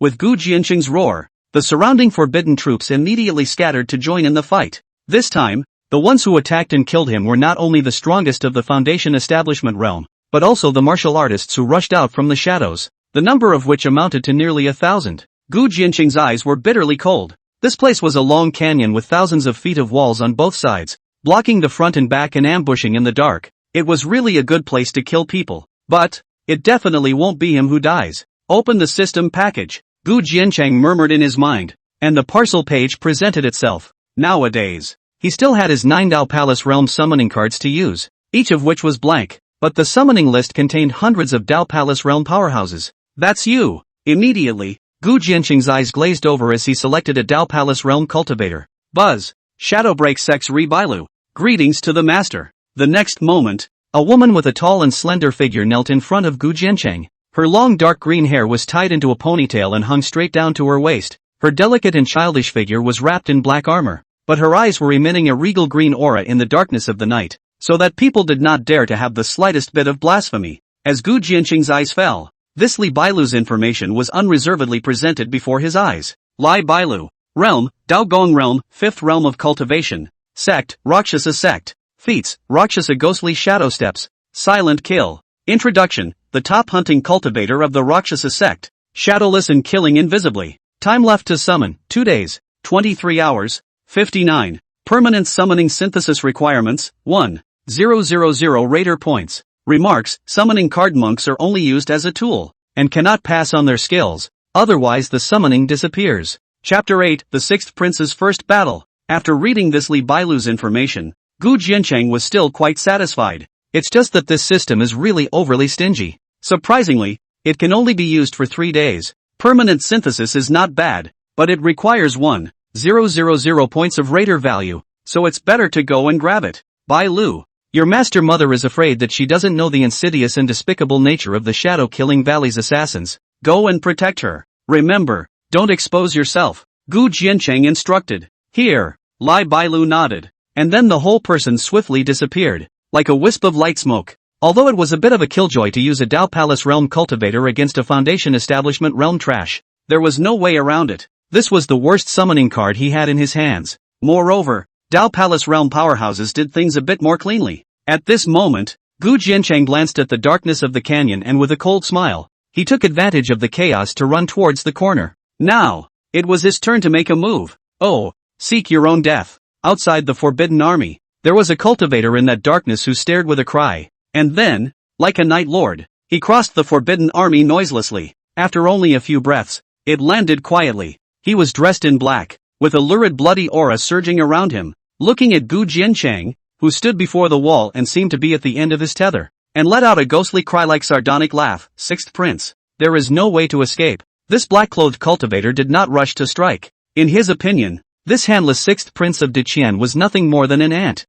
Speaker 1: With Gu Jiancheng's roar, the surrounding forbidden troops immediately scattered to join in the fight. This time, the ones who attacked and killed him were not only the strongest of the Foundation establishment realm, but also the martial artists who rushed out from the shadows, the number of which amounted to nearly 1,000. Gu Jiancheng's eyes were bitterly cold. This place was a long canyon with thousands of feet of walls on both sides, blocking the front and back and ambushing in the dark. It was really a good place to kill people. But it definitely won't be him who dies. Open the system package, Gu Jiancheng murmured in his mind, and the parcel page presented itself. Nowadays, he still had his 9 Dao Palace Realm summoning cards to use, each of which was blank, but the summoning list contained hundreds of Dao Palace Realm powerhouses. That's you! Immediately, Gu Jiancheng's eyes glazed over as he selected a Dao Palace Realm cultivator. Buzz! Shadowbreak Sex Re Bailu. Greetings to the master. The next moment, a woman with a tall and slender figure knelt in front of Gu Jiancheng. Her long dark green hair was tied into a ponytail and hung straight down to her waist. Her delicate and childish figure was wrapped in black armor, but her eyes were emitting a regal green aura in the darkness of the night, so that people did not dare to have the slightest bit of blasphemy. As Gu Jiancheng's eyes fell, this Li Bailu's information was unreservedly presented before his eyes. Li Bailu. Realm, Dao Gong Realm, 5th Realm of Cultivation. Sect, Rakshasa Sect. Feats, Rakshasa Ghostly Shadow Steps. Silent Kill. Introduction, the top hunting cultivator of the Rakshasa Sect. Shadowless and killing invisibly. Time left to summon, 2 days, 23 hours, 59. Permanent summoning synthesis requirements, 1,000 Raider points. Remarks, summoning card monks are only used as a tool, and cannot pass on their skills, otherwise the summoning disappears. Chapter 8, The Sixth Prince's First Battle. After reading this Li Bailu's information, Gu Jiancheng was still quite satisfied. It's just that this system is really overly stingy. Surprisingly, it can only be used for 3 days. Permanent synthesis is not bad, but it requires 1,000 points of Raider value, so it's better to go and grab it. Bailu. Your master mother is afraid that she doesn't know the insidious and despicable nature of the Shadow-Killing Valley's assassins. Go and protect her. Remember, don't expose yourself. Gu Jiancheng instructed. Here. Li Bailu nodded, and then the whole person swiftly disappeared, like a wisp of light smoke. Although it was a bit of a killjoy to use a Dao Palace Realm cultivator against a Foundation Establishment Realm trash, there was no way around it. This was the worst summoning card he had in his hands. Moreover, Dao Palace Realm powerhouses did things a bit more cleanly. At this moment, Gu Jiancheng glanced at the darkness of the canyon and with a cold smile, he took advantage of the chaos to run towards the corner. Now, it was his turn to make a move. Oh, seek your own death. Outside the Forbidden Army, there was a cultivator in that darkness who stared with a cry, and then, like a Night Lord, he crossed the Forbidden Army noiselessly. After only a few breaths, it landed quietly. He was dressed in black, with a lurid bloody aura surging around him, looking at Gu Jiancheng, who stood before the wall and seemed to be at the end of his tether, and let out a ghostly cry like sardonic laugh. Sixth Prince. There is no way to escape. This black-clothed cultivator did not rush to strike. In his opinion, this handless Sixth Prince of Diqian was nothing more than an ant.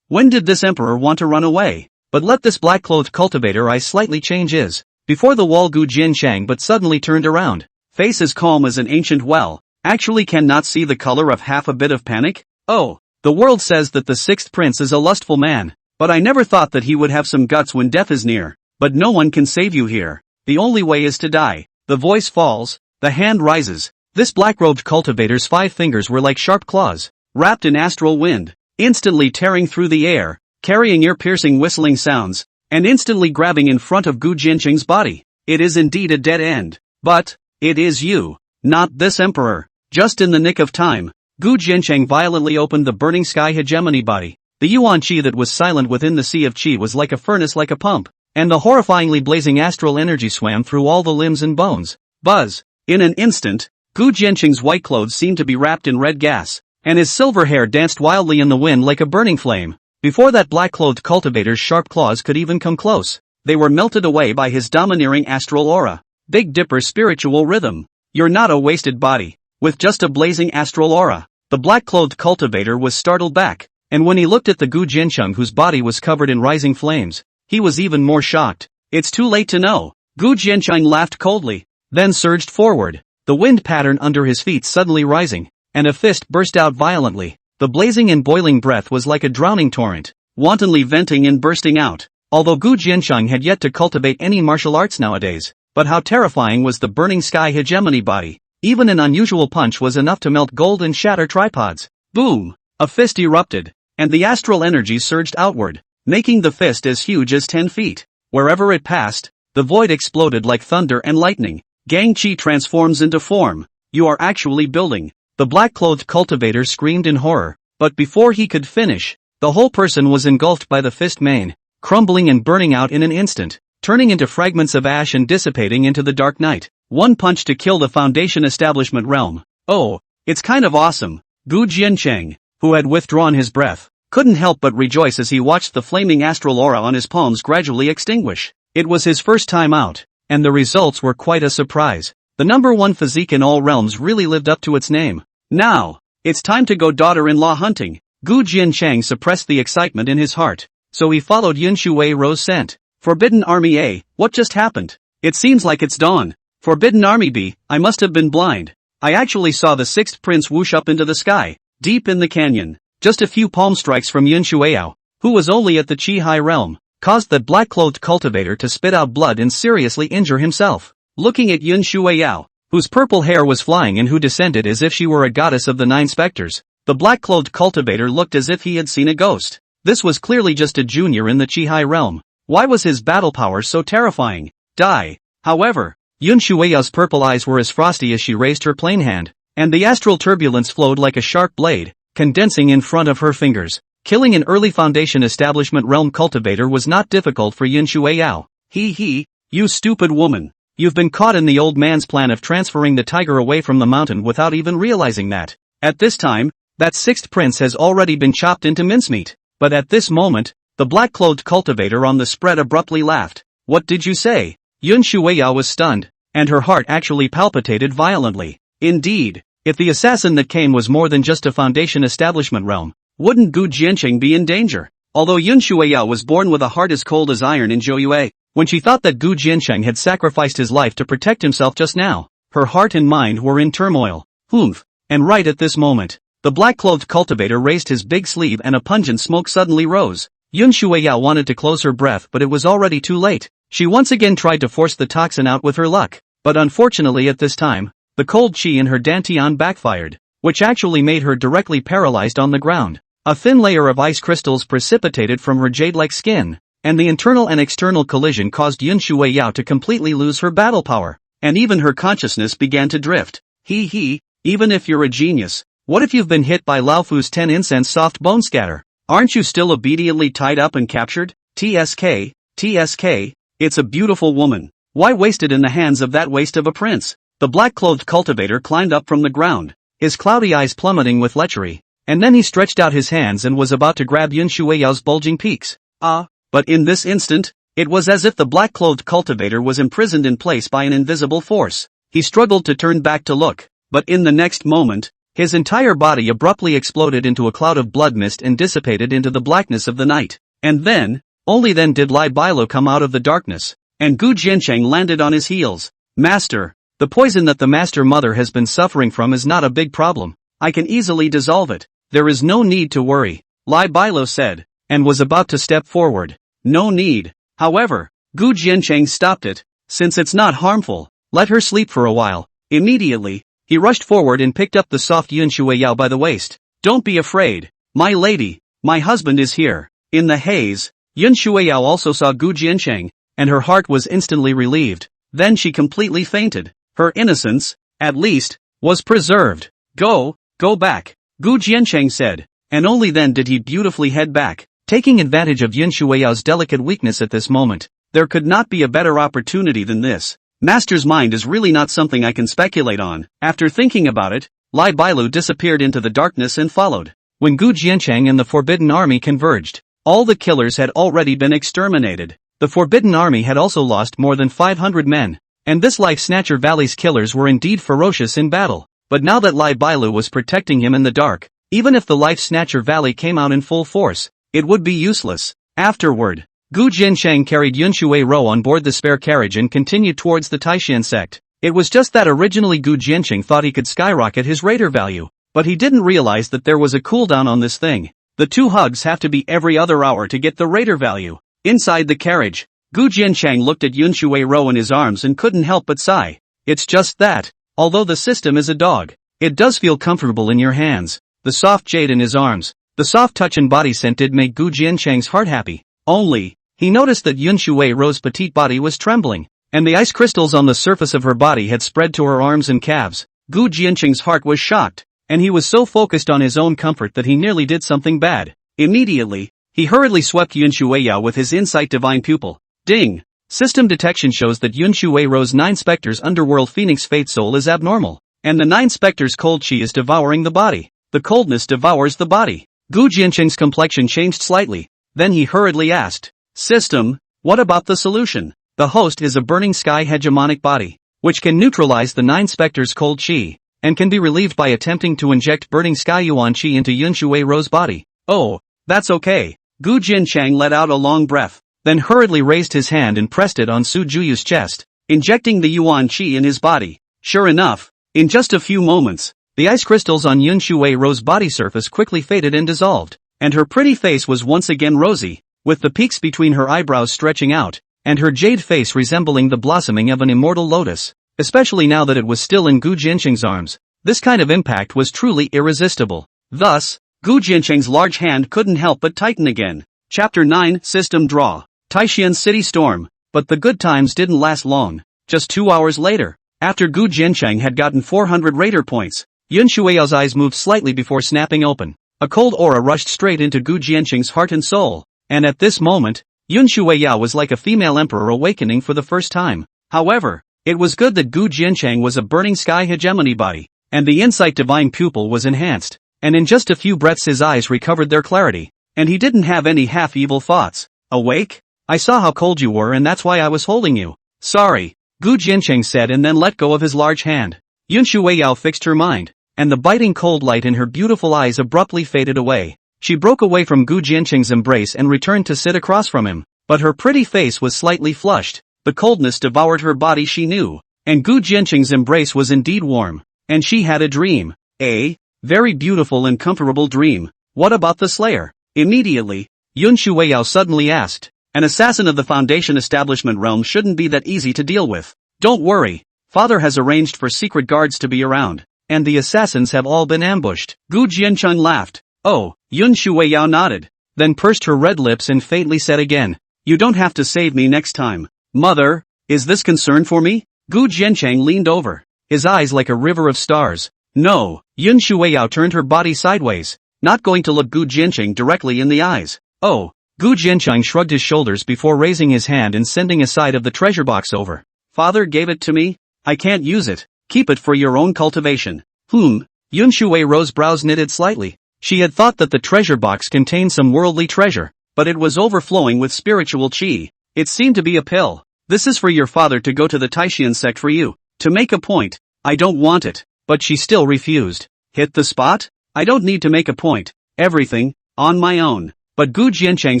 Speaker 1: When did this emperor want to run away? But let this black-clothed cultivator eyes slightly change his. Before the wall Gu Jiancheng but suddenly turned around, face as calm as an ancient well, actually cannot see the color of half a bit of panic? Oh, the world says that the Sixth Prince is a lustful man, but I never thought that he would have some guts when death is near. But no one can save you here. The only way is to die. The voice falls, the hand rises. This black-robed cultivator's 5 fingers were like sharp claws, wrapped in astral wind, instantly tearing through the air, carrying ear-piercing whistling sounds, and instantly grabbing in front of Gu Jiancheng's body. It is indeed a dead end. But it is you, not this emperor. Just in the nick of time, Gu Jiancheng violently opened the burning sky hegemony body. The Yuan Qi that was silent within the sea of Qi was like a furnace, like a pump, and the horrifyingly blazing astral energy swam through all the limbs and bones. Buzz! In an instant, Gu Jiancheng's white clothes seemed to be wrapped in red gas, and his silver hair danced wildly in the wind like a burning flame. Before that black-clothed cultivator's sharp claws could even come close, they were melted away by his domineering astral aura. Big Dipper spiritual rhythm. You're not a wasted body. With just a blazing astral aura, the black-clothed cultivator was startled back, and when he looked at the Gu Jiancheng whose body was covered in rising flames, he was even more shocked. It's too late to know. Gu Jiancheng laughed coldly, then surged forward, the wind pattern under his feet suddenly rising, and a fist burst out violently. The blazing and boiling breath was like a drowning torrent, wantonly venting and bursting out. Although Gu Jiancheng had yet to cultivate any martial arts nowadays, but how terrifying was the burning sky hegemony body. Even an unusual punch was enough to melt gold and shatter tripods. Boom! A fist erupted, and the astral energy surged outward, making the fist as huge as 10 feet. Wherever it passed, the void exploded like thunder and lightning. Gang Chi transforms into form. You are actually building. The black-clothed cultivator screamed in horror, but before he could finish, the whole person was engulfed by the fist mane, crumbling and burning out in an instant, turning into fragments of ash and dissipating into the dark night. One punch to kill the Foundation Establishment realm. Oh, it's kind of awesome. Gu Jiancheng, who had withdrawn his breath, couldn't help but rejoice as he watched the flaming astral aura on his palms gradually extinguish. It was his first time out, and the results were quite a surprise. The #1 physique in all realms really lived up to its name. Now, it's time to go daughter-in-law hunting. Gu Jiancheng suppressed the excitement in his heart, so he followed Yun Shuwei Ro's scent. Forbidden Army A, what just happened? It seems like it's dawn. Forbidden Army B, I must have been blind. I actually saw the 6th prince whoosh up into the sky, deep in the canyon, just a few palm strikes from Yun Shueyao, who was only at the Qi Hai realm, caused that black-clothed cultivator to spit out blood and seriously injure himself. Looking at Yun Shueyao, whose purple hair was flying and who descended as if she were a goddess of the 9 specters, the black-clothed cultivator looked as if he had seen a ghost. This was clearly just a junior in the Qi Hai realm. Why was his battle power so terrifying? Die. However, Yun Shueyao's purple eyes were as frosty as she raised her plain hand, and the astral turbulence flowed like a sharp blade, condensing in front of her fingers. Killing an early Foundation Establishment realm cultivator was not difficult for Yun Shueyao. You stupid woman. You've been caught in the old man's plan of transferring the tiger away from the mountain without even realizing that. At this time, that 6th prince has already been chopped into mincemeat. But at this moment, the black-clothed cultivator on the spread abruptly laughed. What did you say? Yun Shueyao was stunned, and her heart actually palpitated violently. Indeed, if the assassin that came was more than just a Foundation Establishment realm, wouldn't Gu Jiancheng be in danger? Although Yun Shueyao was born with a heart as cold as iron in Zhouyue, when she thought that Gu Jiancheng had sacrificed his life to protect himself just now, her heart and mind were in turmoil. Humph. And right at this moment, the black-clothed cultivator raised his big sleeve and a pungent smoke suddenly rose. Yun Shueyao wanted to close her breath, but it was already too late. She once again tried to force the toxin out with her luck, but unfortunately at this time, the cold chi in her dantian backfired, which actually made her directly paralyzed on the ground. A thin layer of ice crystals precipitated from her jade-like skin, and the internal and external collision caused Yun Shueyao to completely lose her battle power, and even her consciousness began to drift. Even if you're a genius, what if you've been hit by Lao Fu's 10 incense soft bone scatter? Aren't you still obediently tied up and captured? TSK, it's a beautiful woman. Why waste it in the hands of that waste of a prince? The black-clothed cultivator climbed up from the ground, his cloudy eyes plummeting with lechery, and then he stretched out his hands and was about to grab Yun Shueyao's bulging peaks. But in this instant, it was as if the black-clothed cultivator was imprisoned in place by an invisible force. He struggled to turn back to look, but in the next moment, his entire body abruptly exploded into a cloud of blood mist and dissipated into the blackness of the night. And then, only then did Lai Bailo come out of the darkness, and Gu Jiancheng landed on his heels. Master, the poison that the Master Mother has been suffering from is not a big problem. I can easily dissolve it. There is no need to worry, Lai Bailo said, and was about to step forward. No need. However, Gu Jiancheng stopped it. Since it's not harmful, let her sleep for a while. Immediately, he rushed forward and picked up the soft Yun Shueyao by the waist. Don't be afraid, my lady, my husband is here. In the haze, Yun Shueyao also saw Gu Jiancheng, and her heart was instantly relieved. Then she completely fainted. Her innocence, at least, was preserved. Go back, Gu Jiancheng said, and only then did he beautifully head back. Taking advantage of Yun Shueyao's delicate weakness at this moment, there could not be a better opportunity than this. Master's mind is really not something I can speculate on. After thinking about it, Lai Bailu disappeared into the darkness and followed. When Gu Jiancheng and the Forbidden Army converged, all the killers had already been exterminated. The Forbidden Army had also lost more than 500 men, and this Life Snatcher Valley's killers were indeed ferocious in battle. But now that Lai Bailu was protecting him in the dark, even if the Life Snatcher Valley came out in full force, it would be useless. Afterward, Gu Jiancheng carried Yunshui Rou on board the spare carriage and continued towards the Taishan sect. It was just that originally Gu Jiancheng thought he could skyrocket his radar value, but he didn't realize that there was a cooldown on this thing. The 2 hugs have to be every other hour to get the radar value. Inside the carriage, Gu Jiancheng looked at Yunshui Rou in his arms and couldn't help but sigh. It's just that, although the system is a dog, it does feel comfortable in your hands. The soft jade in his arms, the soft touch and body scent did make Gu Jiancheng's heart happy. Only, he noticed that Yunshui Rou's petite body was trembling, and the ice crystals on the surface of her body had spread to her arms and calves. Gu Jiancheng's heart was shocked, and he was so focused on his own comfort that he nearly did something bad. Immediately, he hurriedly swept Yunshui Yao with his insight divine pupil. Ding! System detection shows that Yunshui Rou's 9 specters underworld phoenix fate soul is abnormal, and the 9 specters cold chi is devouring the body. The coldness devours the body. Gu Jiancheng's complexion changed slightly, then he hurriedly asked, System, what about the solution? The host is a burning sky hegemonic body, which can neutralize the 9 specters cold chi, and can be relieved by attempting to inject burning sky yuan chi into Yunshui Rou's body. Oh, that's okay. Gu Jiancheng let out a long breath, then hurriedly raised his hand and pressed it on Su Juyu's chest, injecting the yuan chi in his body. Sure enough, in just a few moments, the ice crystals on Yunshui Rou's body surface quickly faded and dissolved, and her pretty face was once again rosy, with the peaks between her eyebrows stretching out, and her jade face resembling the blossoming of an immortal lotus. Especially now that it was still in Gu Jiancheng's arms, this kind of impact was truly irresistible. Thus, Gu Jiancheng's large hand couldn't help but tighten again. Chapter 9 System Draw. Taishan City Storm. But the good times didn't last long. Just 2 hours later, after Gu Jiancheng had gotten 400 radar points, Yunshui Yao's eyes moved slightly before snapping open. A cold aura rushed straight into Gu Jiancheng's heart and soul, and at this moment, Yunshui Yao was like a female emperor awakening for the first time. However, it was good that Gu Jiancheng was a burning sky hegemony body, and the insight divine pupil was enhanced, and in just a few breaths his eyes recovered their clarity, and he didn't have any half-evil thoughts. Awake? I saw how cold you were and that's why I was holding you. Sorry, Gu Jiancheng said and then let go of his large hand. Yunshui Yao fixed her mind, and the biting cold light in her beautiful eyes abruptly faded away. She broke away from Gu Jiancheng's embrace and returned to sit across from him, but her pretty face was slightly flushed. The coldness devoured her body she knew, and Gu Jiancheng's embrace was indeed warm, and she had a dream. A very beautiful and comfortable dream. What about the Slayer? Immediately, Yunshui Yao suddenly asked. An assassin of the Foundation establishment realm shouldn't be that easy to deal with. Don't worry, Father has arranged for secret guards to be around, and the assassins have all been ambushed. Gu Jiancheng laughed. Oh, Yunshui Yao nodded, then pursed her red lips and faintly said again, You don't have to save me next time. Mother, is this concern for me? Gu Jiancheng leaned over, his eyes like a river of stars. No, Yunshui Yao turned her body sideways, not going to look Gu Jiancheng directly in the eyes. Oh, Gu Jiancheng shrugged his shoulders before raising his hand and sending a side of the treasure box over. Father gave it to me? I can't use it. Keep it for your own cultivation. Yunshui Rou's brows knitted slightly. She had thought that the treasure box contained some worldly treasure, but it was overflowing with spiritual chi. It seemed to be a pill. This is for your father to go to the Taishan sect for you. To make a point. I don't want it. But she still refused. Hit the spot? I don't need to make a point. Everything, on my own. But Gu Jiancheng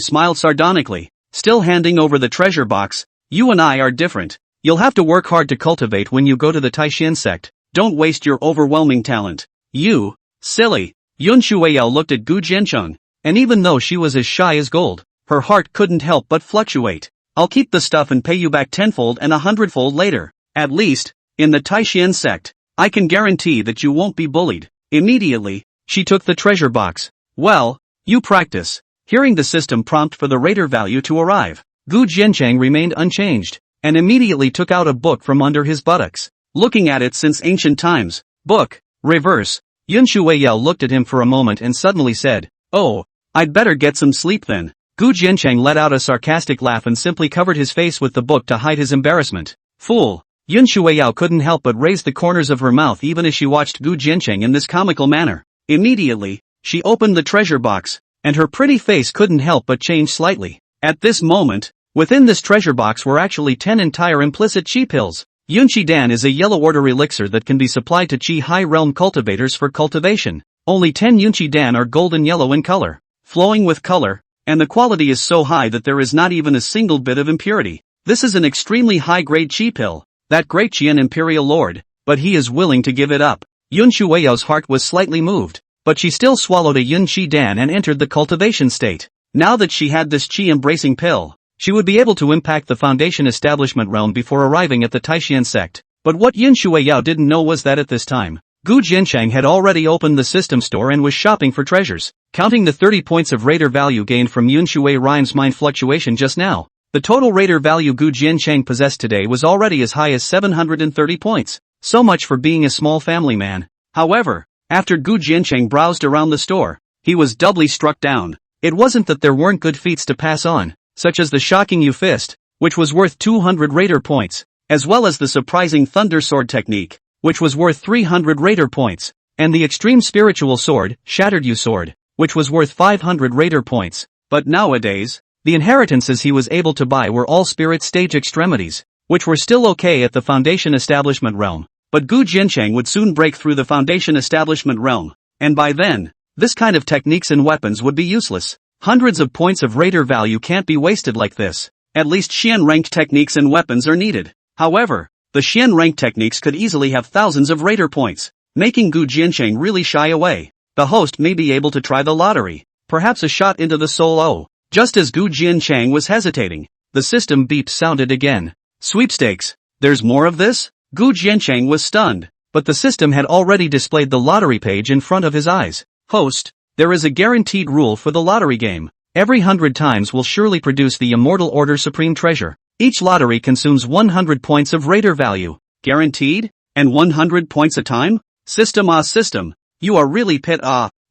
Speaker 1: smiled sardonically, still handing over the treasure box. You and I are different. You'll have to work hard to cultivate when you go to the Taishan sect. Don't waste your overwhelming talent. You, silly. Yunshui Yao looked at Gu Jiancheng, and even though she was as shy as gold, her heart couldn't help but fluctuate. I'll keep the stuff and pay you back tenfold and 100-fold later. At least, in the Taishan sect, I can guarantee that you won't be bullied. Immediately, she took the treasure box. Well, you practice. Hearing the system prompt for the radar value to arrive, Gu Jiancheng remained unchanged, and immediately took out a book from under his buttocks. Looking at it since ancient times. Book, reverse. Yunshui Yao looked at him for a moment and suddenly said, Oh, I'd better get some sleep then. Gu Jiancheng let out a sarcastic laugh and simply covered his face with the book to hide his embarrassment. Fool. Yunshui Yao couldn't help but raise the corners of her mouth even as she watched Gu Jiancheng in this comical manner. Immediately, she opened the treasure box, and her pretty face couldn't help but change slightly. At this moment, within this treasure box were actually 10 entire implicit chi pills. Yunqi Dan is a yellow order elixir that can be supplied to Chi High Realm cultivators for cultivation. Only 10 Yunqi Dan are golden yellow in color, flowing with color, and the quality is so high that there is not even a single bit of impurity. This is an extremely high-grade chi pill. That great Qian Imperial Lord, but he is willing to give it up. Yun Shuiyao's heart was slightly moved, but she still swallowed a Yun Qi Dan and entered the cultivation state. Now that she had this Qi-embracing pill, she would be able to impact the Foundation establishment realm before arriving at the Taishan sect. But what Yun Shuiyao didn't know was that at this time, Gu Jiancheng had already opened the system store and was shopping for treasures. Counting the 30 points of raider value gained from Yun Shui Rhyme's mind fluctuation just now, the total raider value Gu Jiancheng possessed today was already as high as 730 points. So much for being a small family man. However, after Gu Jiancheng browsed around the store, he was doubly struck down. It wasn't that there weren't good feats to pass on, such as the shocking Yu Fist, which was worth 200 raider points, as well as the surprising Thunder Sword technique, which was worth 300 raider points, and the extreme spiritual sword, Shattered Yu Sword, which was worth 500 raider points. But nowadays, the inheritances he was able to buy were all spirit stage extremities, which were still okay at the Foundation establishment realm. But Gu Jiancheng would soon break through the Foundation establishment realm, and by then, this kind of techniques and weapons would be useless. Hundreds of points of raider value can't be wasted like this. At least Xian-ranked techniques and weapons are needed. However, the Xian-ranked techniques could easily have thousands of raider points, making Gu Jiancheng really shy away. The host may be able to try the lottery, perhaps a shot into the soul O. Just as Gu Jiancheng was hesitating, the system beep sounded again. Sweepstakes. There's more of this? Gu Jiancheng was stunned, but the system had already displayed the lottery page in front of his eyes. Host, there is a guaranteed rule for the lottery game. Every 100 times will surely produce the Immortal Order Supreme Treasure. Each lottery consumes 100 points of raider value. Guaranteed? And 100 points a time? System. You are really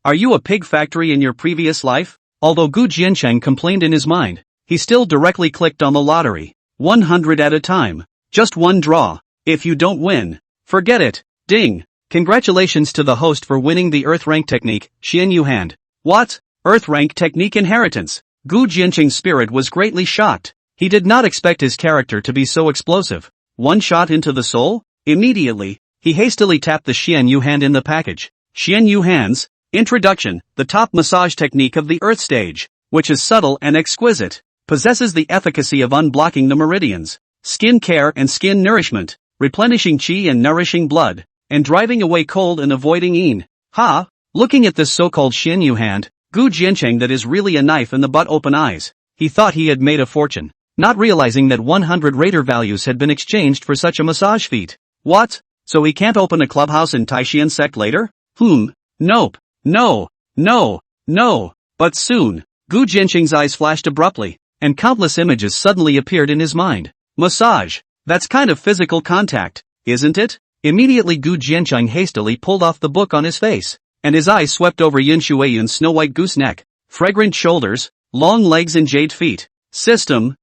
Speaker 1: Are you a pig factory in your previous life? Although Gu Jiancheng complained in his mind, he still directly clicked on the lottery. 100 at a time. Just one draw. If you don't win, forget it. Ding. Congratulations to the host for winning the Earth Rank Technique, Xian Yu Hand. What? Earth Rank Technique Inheritance? Gu Jiancheng's spirit was greatly shocked. He did not expect his character to be so explosive. One shot into the soul? Immediately, he hastily tapped the Xian Yu Hand in the package. Xian Yu Hands. Introduction, the top massage technique of the Earth stage, which is subtle and exquisite, possesses the efficacy of unblocking the meridians, skin care and skin nourishment, replenishing qi and nourishing blood, and driving away cold and avoiding yin. Looking at this so-called Xian Yu Hand, Gu Jiancheng that is really a knife in the butt open eyes. He thought he had made a fortune, not realizing that 100 raider values had been exchanged for such a massage feat. What? So he can't open a clubhouse in Taishan sect later? Nope. No. But soon, Gu Jiancheng's eyes flashed abruptly, and countless images suddenly appeared in his mind. Massage. That's kind of physical contact, isn't it? Immediately Gu Jiancheng hastily pulled off the book on his face, and his eyes swept over Yin Shuiyun's snow-white goose neck, fragrant shoulders, long legs and jade feet. System,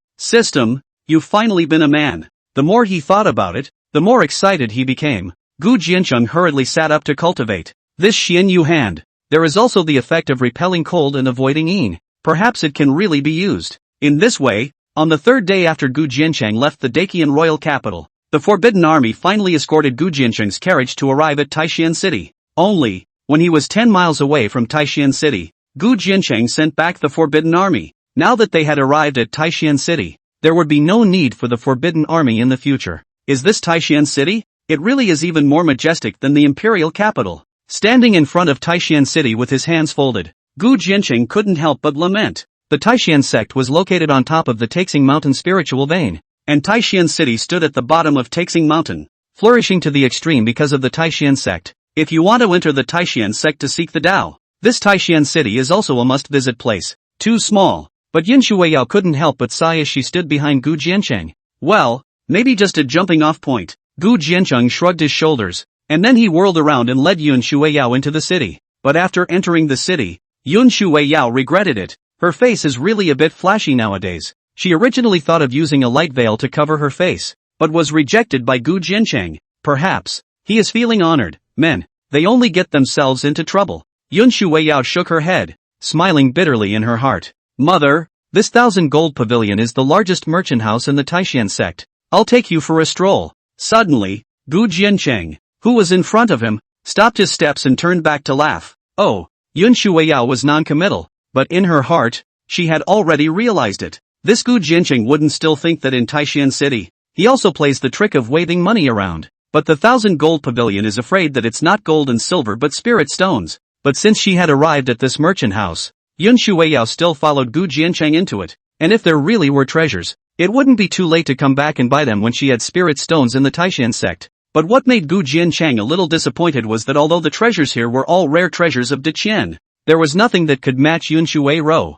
Speaker 1: you've finally been a man. The more he thought about it, the more excited he became. Gu Jiancheng hurriedly sat up to cultivate this Xian Yu Hand. There is also the effect of repelling cold and avoiding yin. Perhaps it can really be used. In this way, on the third day after Gu Jiancheng left the Dakian royal capital, the Forbidden Army finally escorted Gu Jiancheng's carriage to arrive at Taishan City. Only, when he was 10 miles away from Taishan City, Gu Jiancheng sent back the Forbidden Army. Now that they had arrived at Taishan City, there would be no need for the Forbidden Army in the future. Is this Taishan City? It really is even more majestic than the imperial capital. Standing in front of Taishan City with his hands folded, Gu Jiancheng couldn't help but lament. The Taishan sect was located on top of the Taixing Mountain spiritual vein, and Taishan City stood at the bottom of Taixing Mountain, flourishing to the extreme because of the Taishan sect. If you want to enter the Taishan sect to seek the Tao, this Taishan City is also a must-visit place. Too small, but Yin Shuiyao couldn't help but sigh as she stood behind Gu Jiancheng. Well, maybe just a jumping-off point. Gu Jiancheng shrugged his shoulders, and then he whirled around and led Yun Shuiyao into the city. But after entering the city, Yun Shuiyao regretted it. Her face is really a bit flashy nowadays. She originally thought of using a light veil to cover her face, but was rejected by Gu Jiancheng. Perhaps he is feeling honored. Men, they only get themselves into trouble. Yun Shuiyao shook her head, smiling bitterly in her heart. Mother, this 1,000 gold pavilion is the largest merchant house in the Taishan sect. I'll take you for a stroll. Suddenly, Gu Jiancheng, who was in front of him, stopped his steps and turned back to laugh. Oh, Yun Shuiyao was non-committal, but in her heart, she had already realized it. This Gu Jianqing wouldn't still think that in Taishan City, he also plays the trick of waving money around. But the 1,000 gold pavilion is afraid that it's not gold and silver but spirit stones. But since she had arrived at this merchant house, Yun Shuiyao still followed Gu Jianqing into it. And if there really were treasures, it wouldn't be too late to come back and buy them when she had spirit stones in the Taishan sect. But what made Gu Jianqing a little disappointed was that although the treasures here were all rare treasures of Deqian, there was nothing that could match Yun Shuiyao.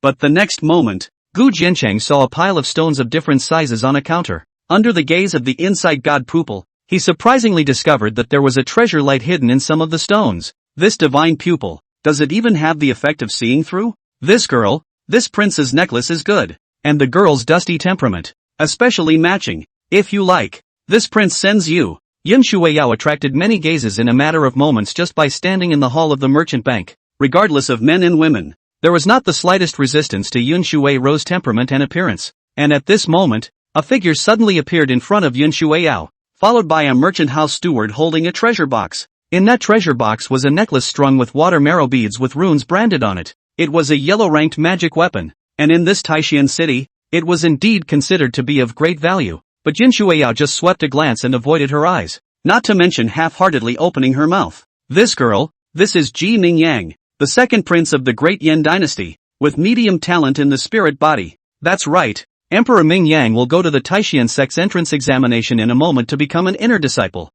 Speaker 1: But the next moment, Gu Jianqing saw a pile of stones of different sizes on a counter. Under the gaze of the inside god pupil, he surprisingly discovered that there was a treasure light hidden in some of the stones. This divine pupil, does it even have the effect of seeing through? This prince's necklace is good. And the girl's dusty temperament, especially matching. If you like, this prince sends you. Yun Shuiyao attracted many gazes in a matter of moments just by standing in the hall of the merchant bank. Regardless of men and women, there was not the slightest resistance to Yun Shuiyao's temperament and appearance. And at this moment, a figure suddenly appeared in front of Yun Shuiyao, followed by a merchant house steward holding a treasure box. In that treasure box was a necklace strung with water marrow beads with runes branded on it. It was a yellow-ranked magic weapon, and in this Taishan city, it was indeed considered to be of great value. But Yun Shuiyao just swept a glance and avoided her eyes, not to mention half-heartedly opening her mouth. This is Ji Mingyang, the second prince of the great Yan dynasty, with medium talent in the spirit body. That's right, Emperor Mingyang will go to the Taishan sect's entrance examination in a moment to become an inner disciple.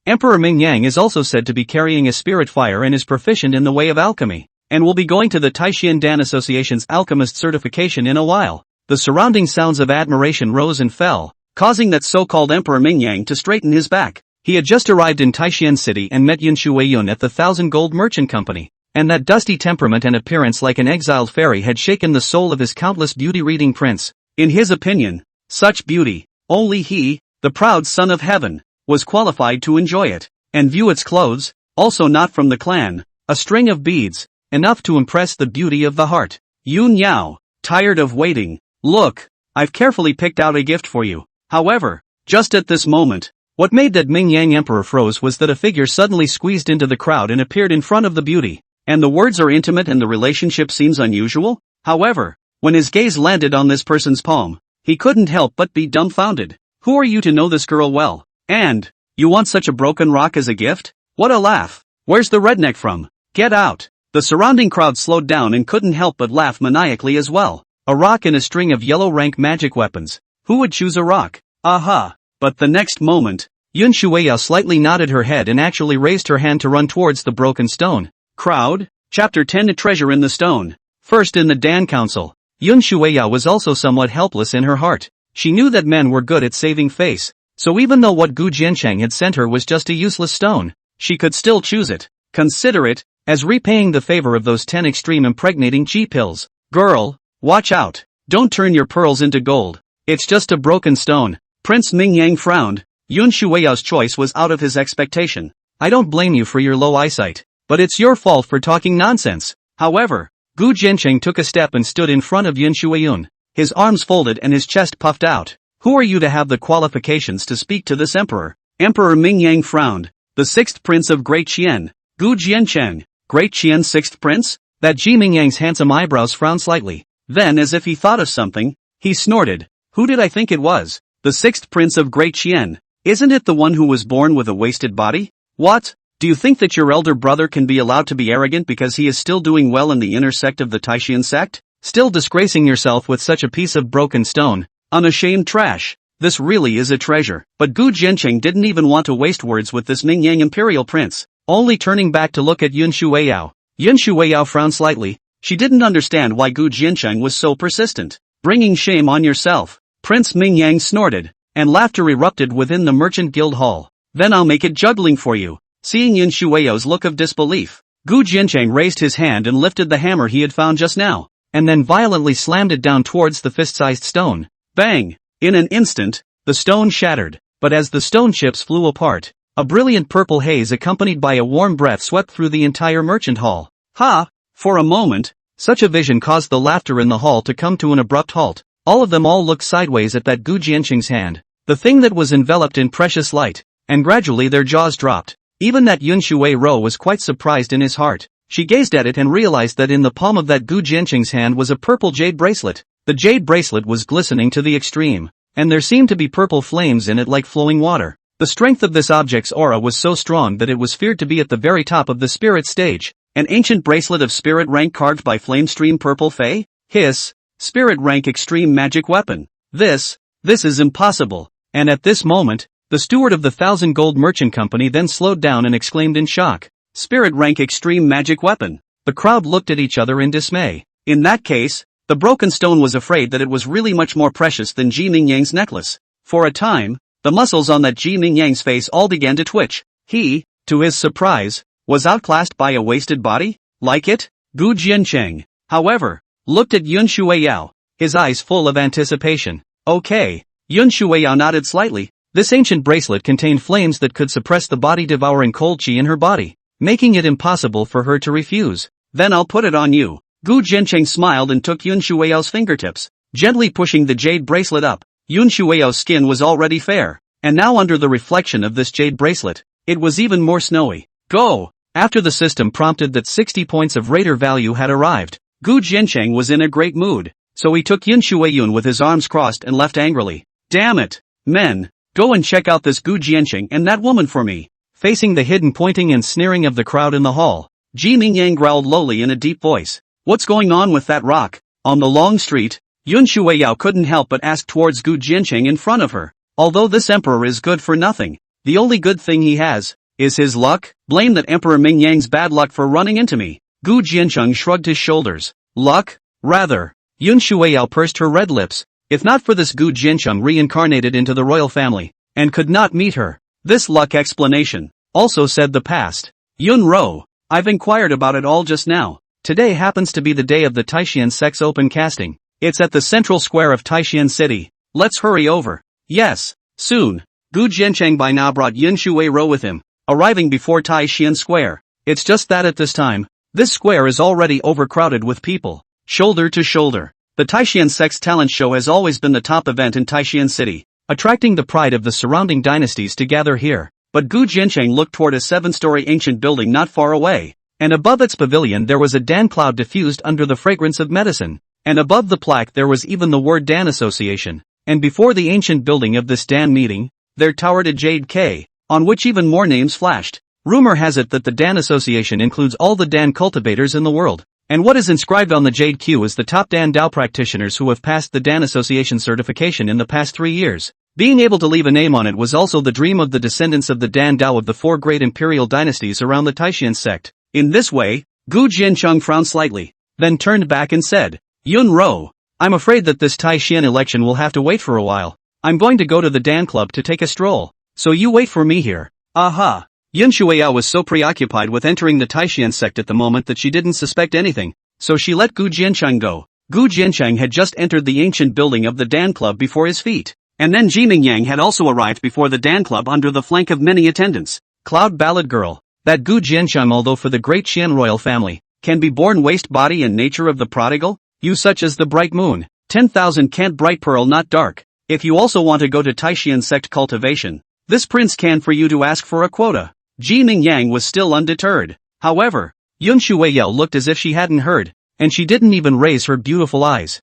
Speaker 1: Emperor Mingyang is also said to be carrying a spirit fire and is proficient in the way of alchemy, and will be going to the Taishan Dan Association's alchemist certification in a while. The surrounding sounds of admiration rose and fell, causing that so-called Emperor Mingyang to straighten his back. He had just arrived in Taishan City and met Yun Shuiyao at the 1,000 Gold Merchant Company, and that dusty temperament and appearance like an exiled fairy had shaken the soul of his countless beauty-reading prince. In his opinion, such beauty, only he, the proud son of heaven, was qualified to enjoy it, and view its clothes, also not from the clan, a string of beads, enough to impress the beauty of the heart. Yun Yao, tired of waiting, look, I've carefully picked out a gift for you. However, just at this moment, what made that Mingyang emperor froze was that a figure suddenly squeezed into the crowd and appeared in front of the beauty, and the words are intimate and the relationship seems unusual. However, when his gaze landed on this person's palm, he couldn't help but be dumbfounded. Who are you to know this girl well? And, you want such a broken rock as a gift? What a laugh. Where's the redneck from? Get out. The surrounding crowd slowed down and couldn't help but laugh maniacally as well. A rock and a string of yellow rank magic weapons. Who would choose a rock? Aha. But the next moment, Yun Shuiyao slightly nodded her head and actually raised her hand to run towards the broken stone. Crowd, Chapter 10. A treasure in the stone. First in the Dan Council, Yun Shuiyao was also somewhat helpless in her heart. She knew that men were good at saving face. So even though what Gu Jianqing had sent her was just a useless stone, she could still choose it, consider it, as repaying the favor of those 10 extreme impregnating chi pills. Girl, watch out, don't turn your pearls into gold, it's just a broken stone. Prince Mingyang frowned. Yun Shuiyao's choice was out of his expectation. I don't blame you for your low eyesight, but it's your fault for talking nonsense. However, Gu Jianqing took a step and stood in front of Yun Shuiyao, his arms folded and his chest puffed out. Who are you to have the qualifications to speak to this emperor? Emperor Mingyang frowned. The sixth prince of Great Qian, Gu Jianqing. Great Qian's sixth prince? That Ji Mingyang's handsome eyebrows frowned slightly. Then as if he thought of something, he snorted. Who did I think it was? The sixth prince of Great Qian. Isn't it the one who was born with a wasted body? What? Do you think that your elder brother can be allowed to be arrogant because he is still doing well in the inner sect of the Taishan sect? Still disgracing yourself with such a piece of broken stone? Unashamed trash. This really is a treasure. But Gu Jianqing didn't even want to waste words with this Mingyang imperial prince, only turning back to look at Yun Shuiyao. Yun Shuiyao frowned slightly. She didn't understand why Gu Jianqing was so persistent. Bringing shame on yourself. Prince Mingyang snorted, and laughter erupted within the merchant guild hall. Then I'll make it juggling for you. Seeing Yun Shuiyao's look of disbelief, Gu Jianqing raised his hand and lifted the hammer he had found just now, and then violently slammed it down towards the fist-sized stone. Bang! In an instant, the stone shattered, but as the stone chips flew apart, a brilliant purple haze accompanied by a warm breath swept through the entire merchant hall. Ha! For a moment, such a vision caused the laughter in the hall to come to an abrupt halt. All of them looked sideways at that Gu Jianqing's hand, the thing that was enveloped in precious light, and gradually their jaws dropped. Even that Yun Shuiyao was quite surprised in his heart. She gazed at it and realized that in the palm of that Gu Jianqing's hand was a purple jade bracelet. The jade bracelet was glistening to the extreme, and there seemed to be purple flames in it like flowing water. The strength of this object's aura was so strong that it was feared to be at the very top of the spirit stage. An ancient bracelet of spirit rank carved by flame-stream purple fae? Hiss. Spirit rank extreme magic weapon. This is impossible. And at this moment, the steward of the 1,000 Gold Merchant Company then slowed down and exclaimed in shock. Spirit rank extreme magic weapon. The crowd looked at each other in dismay. In that case, the broken stone was afraid that it was really much more precious than Ji Mingyang's necklace. For a time, the muscles on that Ji Mingyang's face all began to twitch. He, to his surprise, was outclassed by a wasted body? Like it? Gu Jiancheng, however, looked at Yun Shuiyao, his eyes full of anticipation. Okay. Yun Shuiyao nodded slightly. This ancient bracelet contained flames that could suppress the body-devouring cold qi in her body, making it impossible for her to refuse. Then I'll put it on you. Gu Jiancheng smiled and took Yun Shuiyao's fingertips, gently pushing the jade bracelet up. Yun Shuiyao's skin was already fair, and now under the reflection of this jade bracelet, it was even more snowy. Go! After the system prompted that 60 points of raider value had arrived, Gu Jiancheng was in a great mood, so he took Yun Shuiyun with his arms crossed and left angrily. Damn it! Men! Go and check out this Gu Jiancheng and that woman for me. Facing the hidden pointing and sneering of the crowd in the hall, Ji Mingyang growled lowly in a deep voice. What's going on with that rock? On the long street, Yun Shuiyao couldn't help but ask towards Gu Jiancheng in front of her. Although this emperor is good for nothing, the only good thing he has is his luck. Blame that Emperor Mingyang's bad luck for running into me. Gu Jiancheng shrugged his shoulders. Luck? Rather. Yun Shuiyao pursed her red lips. If not for this Gu Jiancheng reincarnated into the royal family, and could not meet her. This luck explanation, also said the past. Yun Ro, I've inquired about it all just now. Today happens to be the day of the Taishan Sex Open casting. It's at the central square of Taishan City. Let's hurry over. Yes, soon. Gu Jiancheng by now brought Yun Shuiyo with him, arriving before Taishan Square. It's just that at this time, this square is already overcrowded with people, shoulder to shoulder. The Taishan Sex Talent Show has always been the top event in Taishan City, attracting the pride of the surrounding dynasties to gather here. But Gu Jiancheng looked toward a 7-story ancient building not far away, and above its pavilion there was a Dan cloud diffused under the fragrance of medicine, and above the plaque there was even the word Dan Association, and before the ancient building of this Dan meeting, there towered a jade K, on which even more names flashed. Rumor has it that the Dan Association includes all the Dan cultivators in the world, and what is inscribed on the jade Q is the top Dan Dao practitioners who have passed the Dan Association certification in the past 3 years. Being able to leave a name on it was also the dream of the descendants of the Dan Dao of the 4 great imperial dynasties around the Taishan sect. In this way, Gu Jiancheng frowned slightly, then turned back and said, Yun Ro, I'm afraid that this Taishan election will have to wait for a while. I'm going to go to the Dan Club to take a stroll, so you wait for me here. Aha! Yun Shuiyo was so preoccupied with entering the Taishan sect at the moment that she didn't suspect anything, so she let Gu Jiancheng go. Gu Jiancheng had just entered the ancient building of the Dan Club before his feet, and then Ji Mingyang had also arrived before the Dan Club under the flank of many attendants. Cloud Ballad Girl, that Gu Jiancheng, although for the great Qian royal family, can be born waste body and nature of the prodigal, you such as the bright moon, 10,000 cant bright pearl not dark. If you also want to go to Taishan sect cultivation, this prince can for you to ask for a quota. Ji Mingyang was still undeterred. However, Yun Shuiyo looked as if she hadn't heard, and she didn't even raise her beautiful eyes.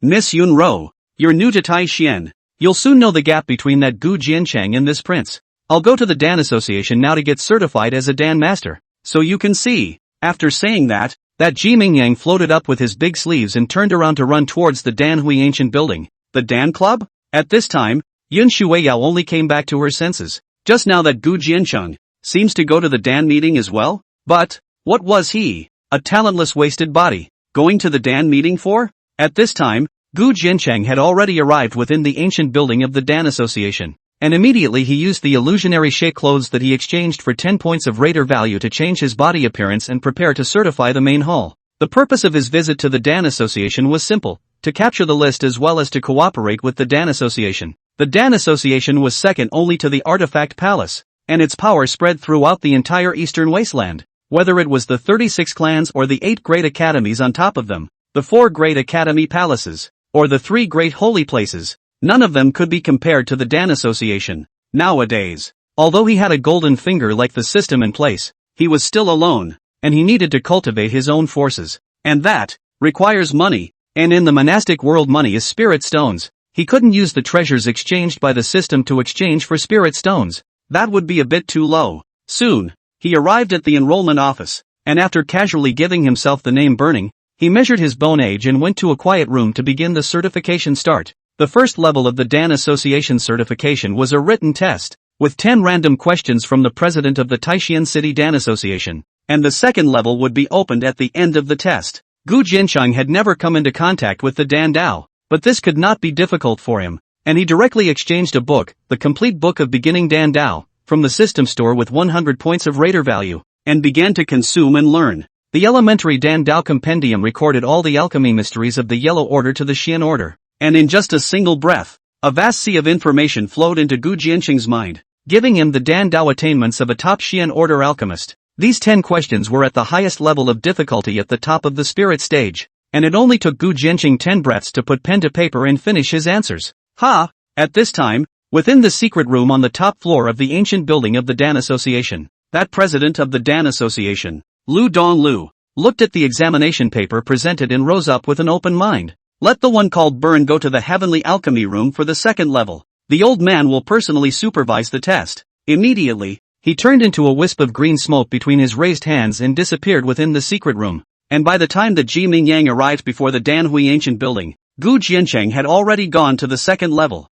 Speaker 1: Miss Yun Ro, you're new to Taishan. You'll soon know the gap between that Gu Jiancheng and this prince. I'll go to the Dan Association now to get certified as a Dan Master, so you can see. After saying that Ji Mingyang floated up with his big sleeves and turned around to run towards the Dan Hui ancient building. The Dan Club? At this time, Yun Shuiyo only came back to her senses. Just now that Gu Jiancheng seems to go to the Dan meeting as well? But, what was he? A talentless wasted body, going to the Dan meeting for? At this time, Gu Jiancheng had already arrived within the ancient building of the Dan Association, and immediately he used the illusionary shake clothes that he exchanged for 10 points of raider value to change his body appearance and prepare to certify the main hall. The purpose of his visit to the Dan Association was simple, to capture the list as well as to cooperate with the Dan Association. The Dan Association was second only to the Artifact Palace, and its power spread throughout the entire Eastern Wasteland. Whether it was the 36 clans or the 8 great academies on top of them, the 4 great academy palaces, or the 3 great holy places, none of them could be compared to the Dan Association. Nowadays, although he had a golden finger like the system in place, he was still alone. and he needed to cultivate his own forces. And that requires money. And in the monastic world, money is spirit stones. He couldn't use the treasures exchanged by the system to exchange for spirit stones. That would be a bit too low. Soon, he arrived at the enrollment office, and after casually giving himself the name Burning, he measured his bone age and went to a quiet room to begin the certification start. The first level of the Dan Association certification was a written test, with 10 random questions from the president of the Taishan City Dan Association, and the second level would be opened at the end of the test. Gu Jiancheng had never come into contact with the Dan Dao, but this could not be difficult for him, and he directly exchanged a book, the complete book of beginning Dan Dao, from the system store with 100 points of rater value, and began to consume and learn. The elementary Dan Dao compendium recorded all the alchemy mysteries of the Yellow Order to the Xian Order, and in just a single breath, a vast sea of information flowed into Gu Jiancheng's mind, giving him the Dan Dao attainments of a top Xian Order alchemist. These 10 questions were at the highest level of difficulty at the top of the spirit stage, and it only took Gu Jiancheng 10 breaths to put pen to paper and finish his answers. At this time, within the secret room on the top floor of the ancient building of the Dan Association, that president of the Dan Association, Lu Donglu, looked at the examination paper presented and rose up with an open mind. Let the one called Burn go to the heavenly alchemy room for the second level. The old man will personally supervise the test. Immediately, he turned into a wisp of green smoke between his raised hands and disappeared within the secret room. And by the time that Ji Mingyang arrived before the Danhui ancient building, Gu Jiancheng had already gone to the second level.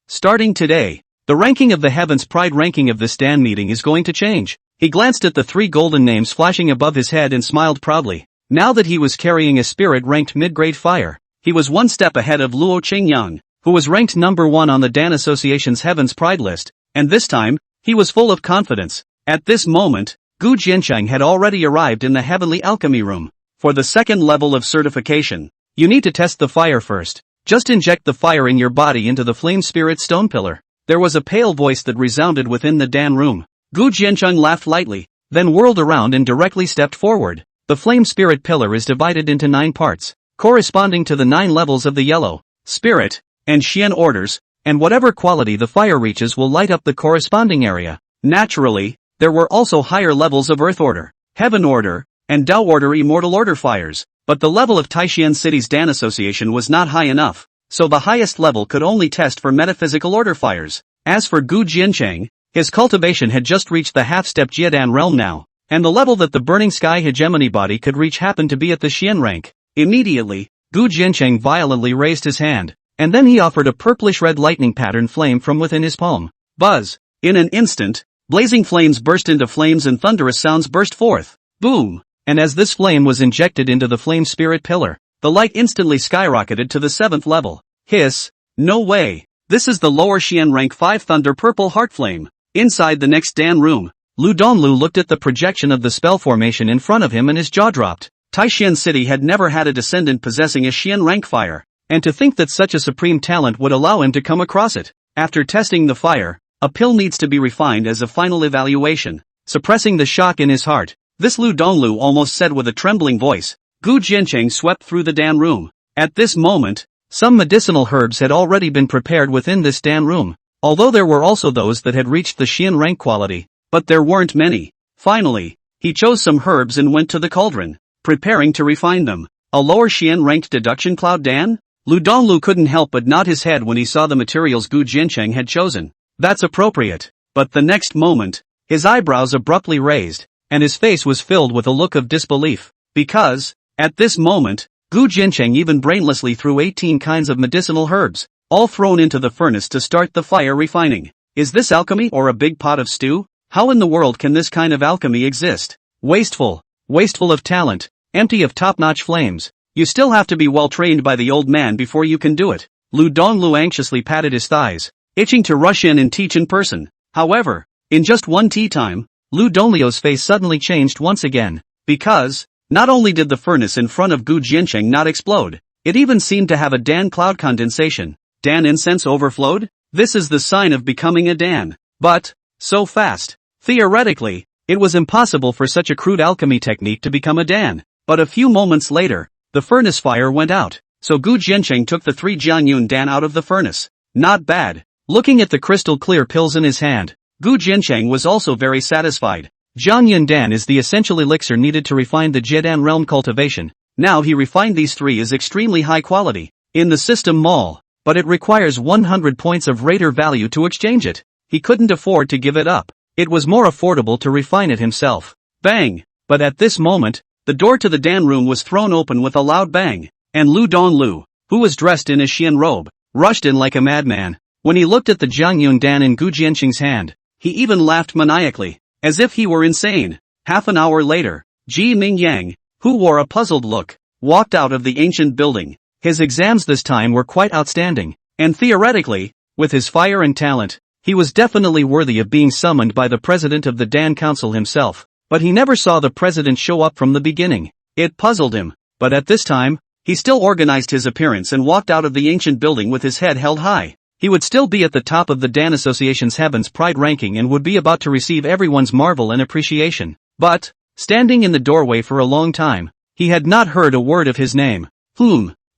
Speaker 1: Starting today, the ranking of the Heaven's Pride ranking of this Dan meeting is going to change. He glanced at the 3 golden names flashing above his head and smiled proudly. Now that he was carrying a spirit-ranked mid-grade fire, he was one step ahead of Luo Qingyang, who was ranked number 1 on the Dan Association's Heaven's Pride list, and this time, he was full of confidence. At this moment, Gu Jiancheng had already arrived in the heavenly alchemy room. For the second level of certification, you need to test the fire first. Just inject the fire in your body into the flame spirit stone pillar. There was a pale voice that resounded within the Dan room. Gu Jiancheng laughed lightly, then whirled around and directly stepped forward. The flame spirit pillar is divided into 9 parts, corresponding to the 9 levels of the yellow, spirit, and Xian orders, and whatever quality the fire reaches will light up the corresponding area. Naturally, there were also higher levels of Earth Order, Heaven Order, and Dao Order Immortal Order fires, but the level of Taishan City's Dan Association was not high enough, so the highest level could only test for metaphysical order fires. As for Gu Jiancheng, his cultivation had just reached the half-step Jiedan realm now, and the level that the Burning Sky hegemony body could reach happened to be at the Xian rank. Immediately, Gu Jiancheng violently raised his hand, and then he offered a purplish-red lightning pattern flame from within his palm. Buzz! In an instant, blazing flames burst into flames and thunderous sounds burst forth. Boom! And as this flame was injected into the flame spirit pillar, the light instantly skyrocketed to the 7th level. Hiss! No way! This is the lower Xian rank 5 thunder purple heart flame. Inside the next Dan room, Lu Donglu looked at the projection of the spell formation in front of him and his jaw dropped. Taishan City had never had a descendant possessing a Xian rank fire, and to think that such a supreme talent would allow him to come across it. After testing the fire, a pill needs to be refined as a final evaluation, suppressing the shock in his heart. This Lu Donglu almost said with a trembling voice. Gu Jiancheng swept through the Dan room. At this moment, some medicinal herbs had already been prepared within this Dan room, although there were also those that had reached the Xian rank quality, but there weren't many. Finally, he chose some herbs and went to the cauldron, preparing to refine them. A lower Xian ranked deduction cloud Dan? Lu Donglu couldn't help but nod his head when he saw the materials Gu Jiancheng had chosen. That's appropriate. But the next moment, his eyebrows abruptly raised, and his face was filled with a look of disbelief, because, at this moment, Gu Jiancheng even brainlessly threw 18 kinds of medicinal herbs, all thrown into the furnace to start the fire refining. Is this alchemy or a big pot of stew? How in the world can this kind of alchemy exist? Wasteful of talent, empty of top-notch flames. You still have to be well trained by the old man before you can do it. Lu Donglu anxiously patted his thighs, itching to rush in and teach in person. However, in just one tea time, Lu Donglio's face suddenly changed once again, because, not only did the furnace in front of Gu Jiancheng not explode, it even seemed to have a Dan cloud condensation. Dan incense overflowed? This is the sign of becoming a Dan. But, so fast. Theoretically, it was impossible for such a crude alchemy technique to become a Dan. But a few moments later, the furnace fire went out, so Gu Jiancheng took the 3 Jianyun Dan out of the furnace. Not bad. Looking at the crystal clear pills in his hand, Gu Jiancheng was also very satisfied. Jiang Yundan is the essential elixir needed to refine the Jiedan realm cultivation. Now he refined these three is extremely high quality, in the system mall, but it requires 100 points of rater value to exchange it. He couldn't afford to give it up. It was more affordable to refine it himself. Bang! But at this moment, the door to the Dan room was thrown open with a loud bang, and Lu Donglu, who was dressed in a Xian robe, rushed in like a madman. When he looked at the Jiang Yundan in Gu Jianqing's hand, he even laughed maniacally, as if he were insane. Half an hour later, Ji Mingyang, who wore a puzzled look, walked out of the ancient building. His exams this time were quite outstanding, and theoretically, with his fire and talent, he was definitely worthy of being summoned by the president of the Dan Council himself. But he never saw the president show up from the beginning. It puzzled him, but at this time, he still organized his appearance and walked out of the ancient building with his head held high. He would still be at the top of the Dan Association's Heaven's Pride ranking and would be about to receive everyone's marvel and appreciation. But, standing in the doorway for a long time, he had not heard a word of his name.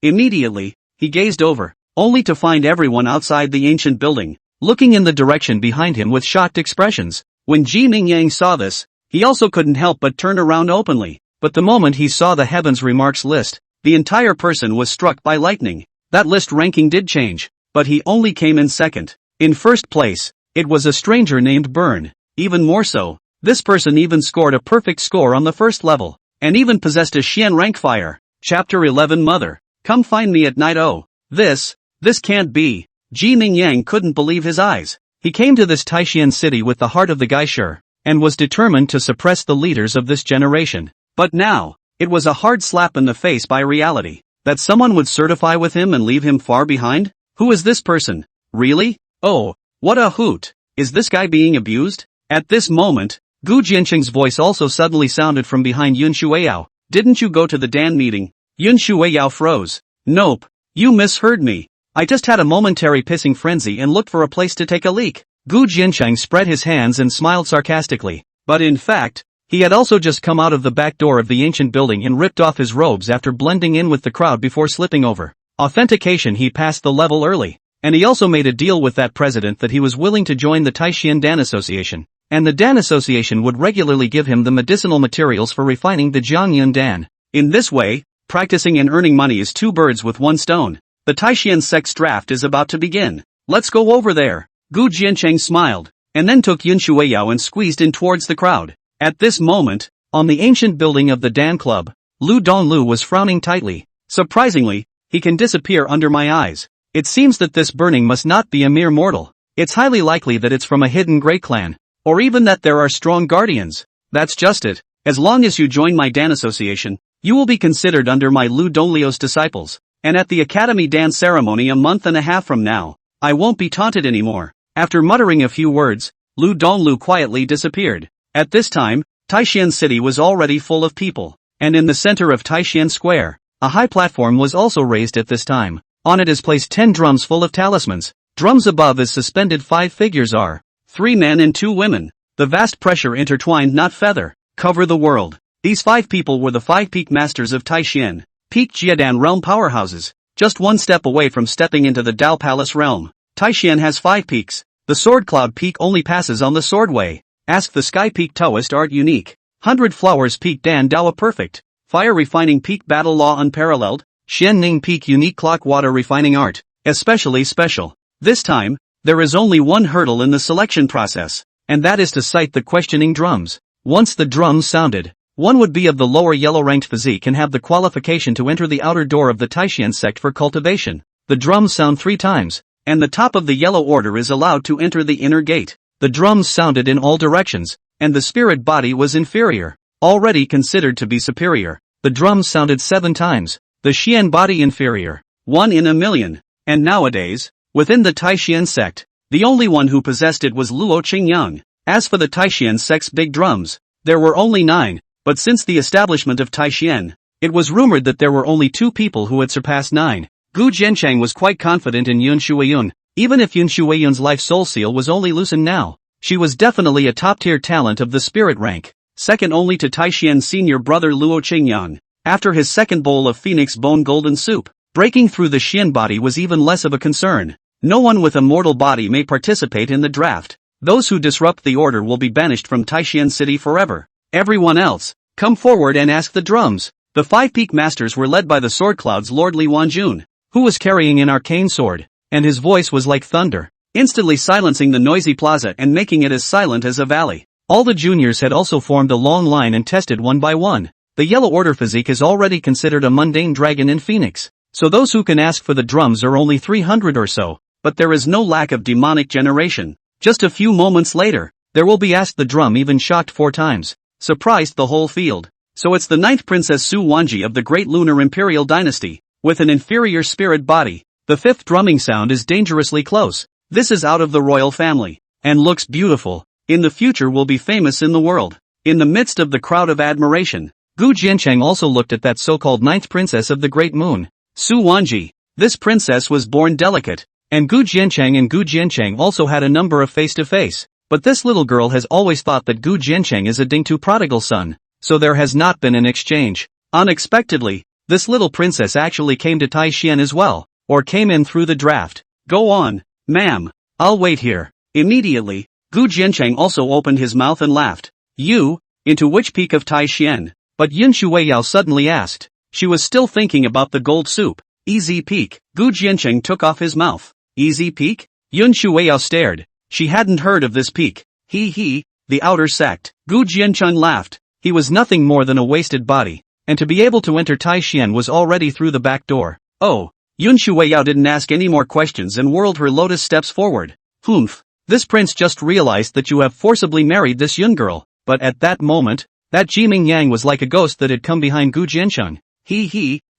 Speaker 1: Immediately, he gazed over, only to find everyone outside the ancient building, looking in the direction behind him with shocked expressions. When Ji Mingyang saw this, he also couldn't help but turn around openly. But the moment he saw the Heavens Remarks list, the entire person was struck by lightning. That list ranking did change, but he only came in second. In first place, it was a stranger named Byrne. Even more so, this person even scored a perfect score on the first level, and even possessed a Xian rank fire. Chapter 11 Mother, come find me at night. Oh, this can't be. Ji Mingyang couldn't believe his eyes. He came to this Taishan city with the heart of the geisha, and was determined to suppress the leaders of this generation. But now, it was a hard slap in the face by reality, that someone would certify with him and leave him far behind? Who is this person? Really? Oh, what a hoot! Is this guy being abused? At this moment, Gu Jianqing's voice also suddenly sounded from behind Yun Shuiyao. Didn't you go to the Dan meeting? Yun Shuiyao froze. Nope. You misheard me. I just had a momentary pissing frenzy and looked for a place to take a leak. Gu Jianqing spread his hands and smiled sarcastically. But in fact, he had also just come out of the back door of the ancient building and ripped off his robes after blending in with the crowd before slipping over authentication. He passed the level early, and he also made a deal with that president that he was willing to join the Taishan Dan Association, and the Dan Association would regularly give him the medicinal materials for refining the Jiangyun Dan. In this way, practicing and earning money is two birds with one stone. The Taishan sex draft is about to begin. Let's go over there. Gu Jianqing smiled, and then took Yun Shuiyao and squeezed in towards the crowd. At this moment, on the ancient building of the Dan Club, Lu Donglu was frowning tightly. Surprisingly, he can disappear under my eyes. It seems that this burning must not be a mere mortal. It's highly likely that it's from a hidden great clan, or even that there are strong guardians. That's just it. As long as you join my Dan Association, you will be considered under my Lu Donglio's disciples, and at the Academy Dan ceremony a month and a half from now, I won't be taunted anymore. After muttering a few words, Lu Donglu quietly disappeared. At this time, Taishan City was already full of people, and in the center of Taishan Square, a high platform was also raised at this time. On it is placed 10 drums full of talismans. Drums above is suspended 5 figures are 3 men and 2 women. The vast pressure intertwined not feather, cover the world. These 5 people were the 5 peak masters of Taishan, peak Jiedan realm powerhouses, just one step away from stepping into the Dao Palace realm. Taishan has 5 peaks. The Sword Cloud Peak only passes on the Swordway. Ask the Sky Peak Taoist Art Unique. 100 Flowers Peak Dan Dao Perfect. Fire Refining Peak Battle Law Unparalleled. Xianning Peak Unique Clock Water Refining Art. Especially special. This time, there is only one hurdle in the selection process, and that is to cite the questioning drums. Once the drums sounded, one would be of the lower yellow-ranked physique and have the qualification to enter the outer door of the Taishan sect for cultivation. The drums sound 3 times, and the top of the yellow order is allowed to enter the inner gate. The drums sounded in all directions, and the spirit body was inferior, already considered to be superior. The drums sounded 7 times, the Xian body inferior, 1 in a million, and nowadays, within the Taishan sect, the only one who possessed it was Luo Qingyang. As for the Taishan sect's big drums, there were only 9, but since the establishment of Taishan, it was rumored that there were only 2 people who had surpassed 9. Gu Jianqing was quite confident in Yun Shuiyun. Even if Yun Shuiyun's life soul seal was only loosened now, she was definitely a top-tier talent of the spirit rank, second only to Taishan's senior brother Luo Qingyang. After his second bowl of phoenix bone golden soup, breaking through the Xian body was even less of a concern. No one with a mortal body may participate in the draft. Those who disrupt the order will be banished from Taishan City forever. Everyone else, come forward and ask the drums. The 5 peak masters were led by the Sword Cloud's Lord Li Wanjun, who was carrying an arcane sword, and his voice was like thunder, instantly silencing the noisy plaza and making it as silent as a valley. All the juniors had also formed a long line and tested one by one. The Yellow Order physique is already considered a mundane dragon in Phoenix, so those who can ask for the drums are only 300 or so, but there is no lack of demonic generation. Just a few moments later, there will be asked the drum even shocked 4 times, surprised the whole field. So it's the 9th Princess Su Wanji of the Great Lunar Imperial Dynasty, with an inferior spirit body. The 5th drumming sound is dangerously close. This is out of the royal family, and looks beautiful. In the future will be famous in the world. In the midst of the crowd of admiration, Gu Jiancheng also looked at that so-called 9th princess of the Great Moon, Su Wanji. This princess was born delicate, and Gu Jiancheng also had a number of face-to-face. But this little girl has always thought that Gu Jiancheng is a Dingtu prodigal son, so there has not been an exchange. Unexpectedly, this little princess actually came to Taishan as well, or came in through the draft. Go on, ma'am, I'll wait here. Immediately, Gu Jiancheng also opened his mouth and laughed. You, into which peak of Taishan? But Yun Shuiyao suddenly asked. She was still thinking about the gold soup. Easy peak. Gu Jiancheng took off his mouth. Easy peak? Yun Shuiyao stared. She hadn't heard of this peak. He, the outer sect. Gu Jiancheng laughed. He was nothing more than a wasted body, and to be able to enter Taishan was already through the back door. Oh, Yun Shuiyao didn't ask any more questions and whirled her lotus steps forward. Humph, this prince just realized that you have forcibly married this Yun girl, but at that moment, that Jiming Yang was like a ghost that had come behind Gu Jiancheng.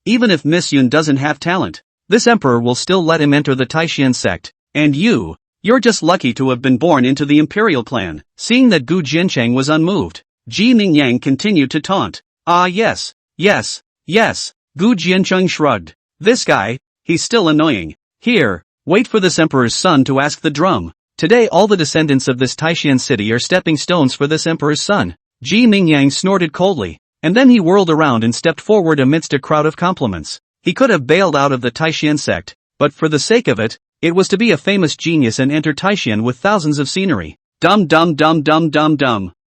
Speaker 1: Even if Miss Yun doesn't have talent, this emperor will still let him enter the Taishan sect, and you're just lucky to have been born into the imperial clan. Seeing that Gu Jiancheng was unmoved, Jiming Yang continued to taunt. Ah yes. Gu Jiancheng shrugged. This guy, he's still annoying. Here, wait for this emperor's son to ask the drum. Today all the descendants of this Taishan city are stepping stones for this emperor's son. Jiming Yang snorted coldly, and then he whirled around and stepped forward amidst a crowd of compliments. He could have bailed out of the Taishan sect, but for the sake of it, it was to be a famous genius and enter Taishan with thousands of scenery. Dum.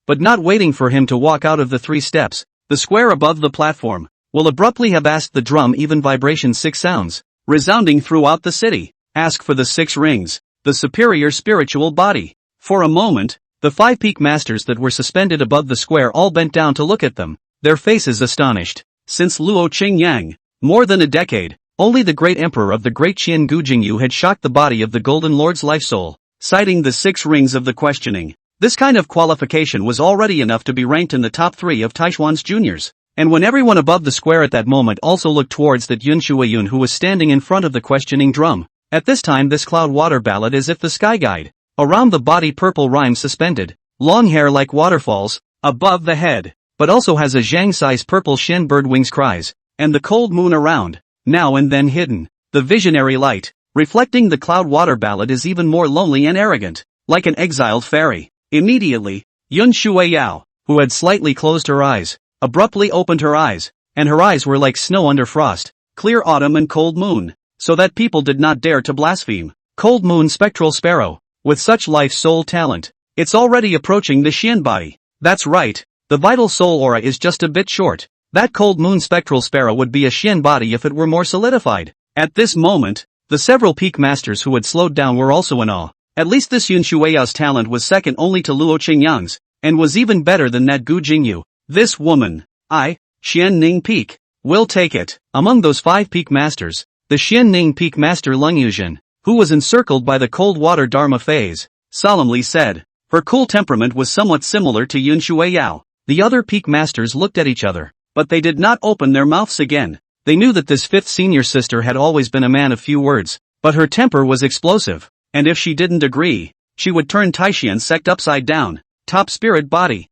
Speaker 1: But not waiting for him to walk out of the 3 steps, the square above the platform will abruptly have asked the drum even vibration 6 sounds, resounding throughout the city. Ask for the 6 rings, the superior spiritual body. For a moment, the 5 peak masters that were suspended above the square all bent down to look at them, their faces astonished. Since Luo Qingyang, more than a decade, only the great emperor of the great Qian Gu Jingyu had shocked the body of the Golden Lord's life soul, citing the 6 rings of the questioning. This kind of qualification was already enough to be ranked in the top 3 of Taishuan's juniors, and when everyone above the square at that moment also looked towards that Yun Shuiyun who was standing in front of the questioning drum. At this time this cloud water ballad as if the sky guide. Around the body purple rhyme suspended, long hair like waterfalls, above the head, but also has a zhang-size purple shin bird wings cries, and the cold moon around, now and then hidden. The visionary light, reflecting the cloud water ballad is even more lonely and arrogant, like an exiled fairy. Immediately, Yun Shuiyao, who had slightly closed her eyes, abruptly opened her eyes, and her eyes were like snow under frost, clear autumn and cold moon, so that people did not dare to blaspheme. Cold moon spectral sparrow, with such life soul talent, it's already approaching the Xian body. That's right, the vital soul aura is just a bit short. That cold moon spectral sparrow would be a Xian body if it were more solidified. At this moment, the several peak masters who had slowed down were also in awe. At least this Yun Shuiyao's talent was second only to Luo Qingyang's, and was even better than that Gu Jingyu. This woman, Xian Ning Peak, will take it. Among those 5 peak masters, the Xian Ning Peak master Leng Yuzhen, who was encircled by the cold water Dharma phase, solemnly said. Her cool temperament was somewhat similar to Yun Shuiyao. The other peak masters looked at each other, but they did not open their mouths again. They knew that this 5th senior sister had always been a man of few words, but her temper was explosive. And if she didn't agree, she would turn Taishan sect upside down. Top spirit body.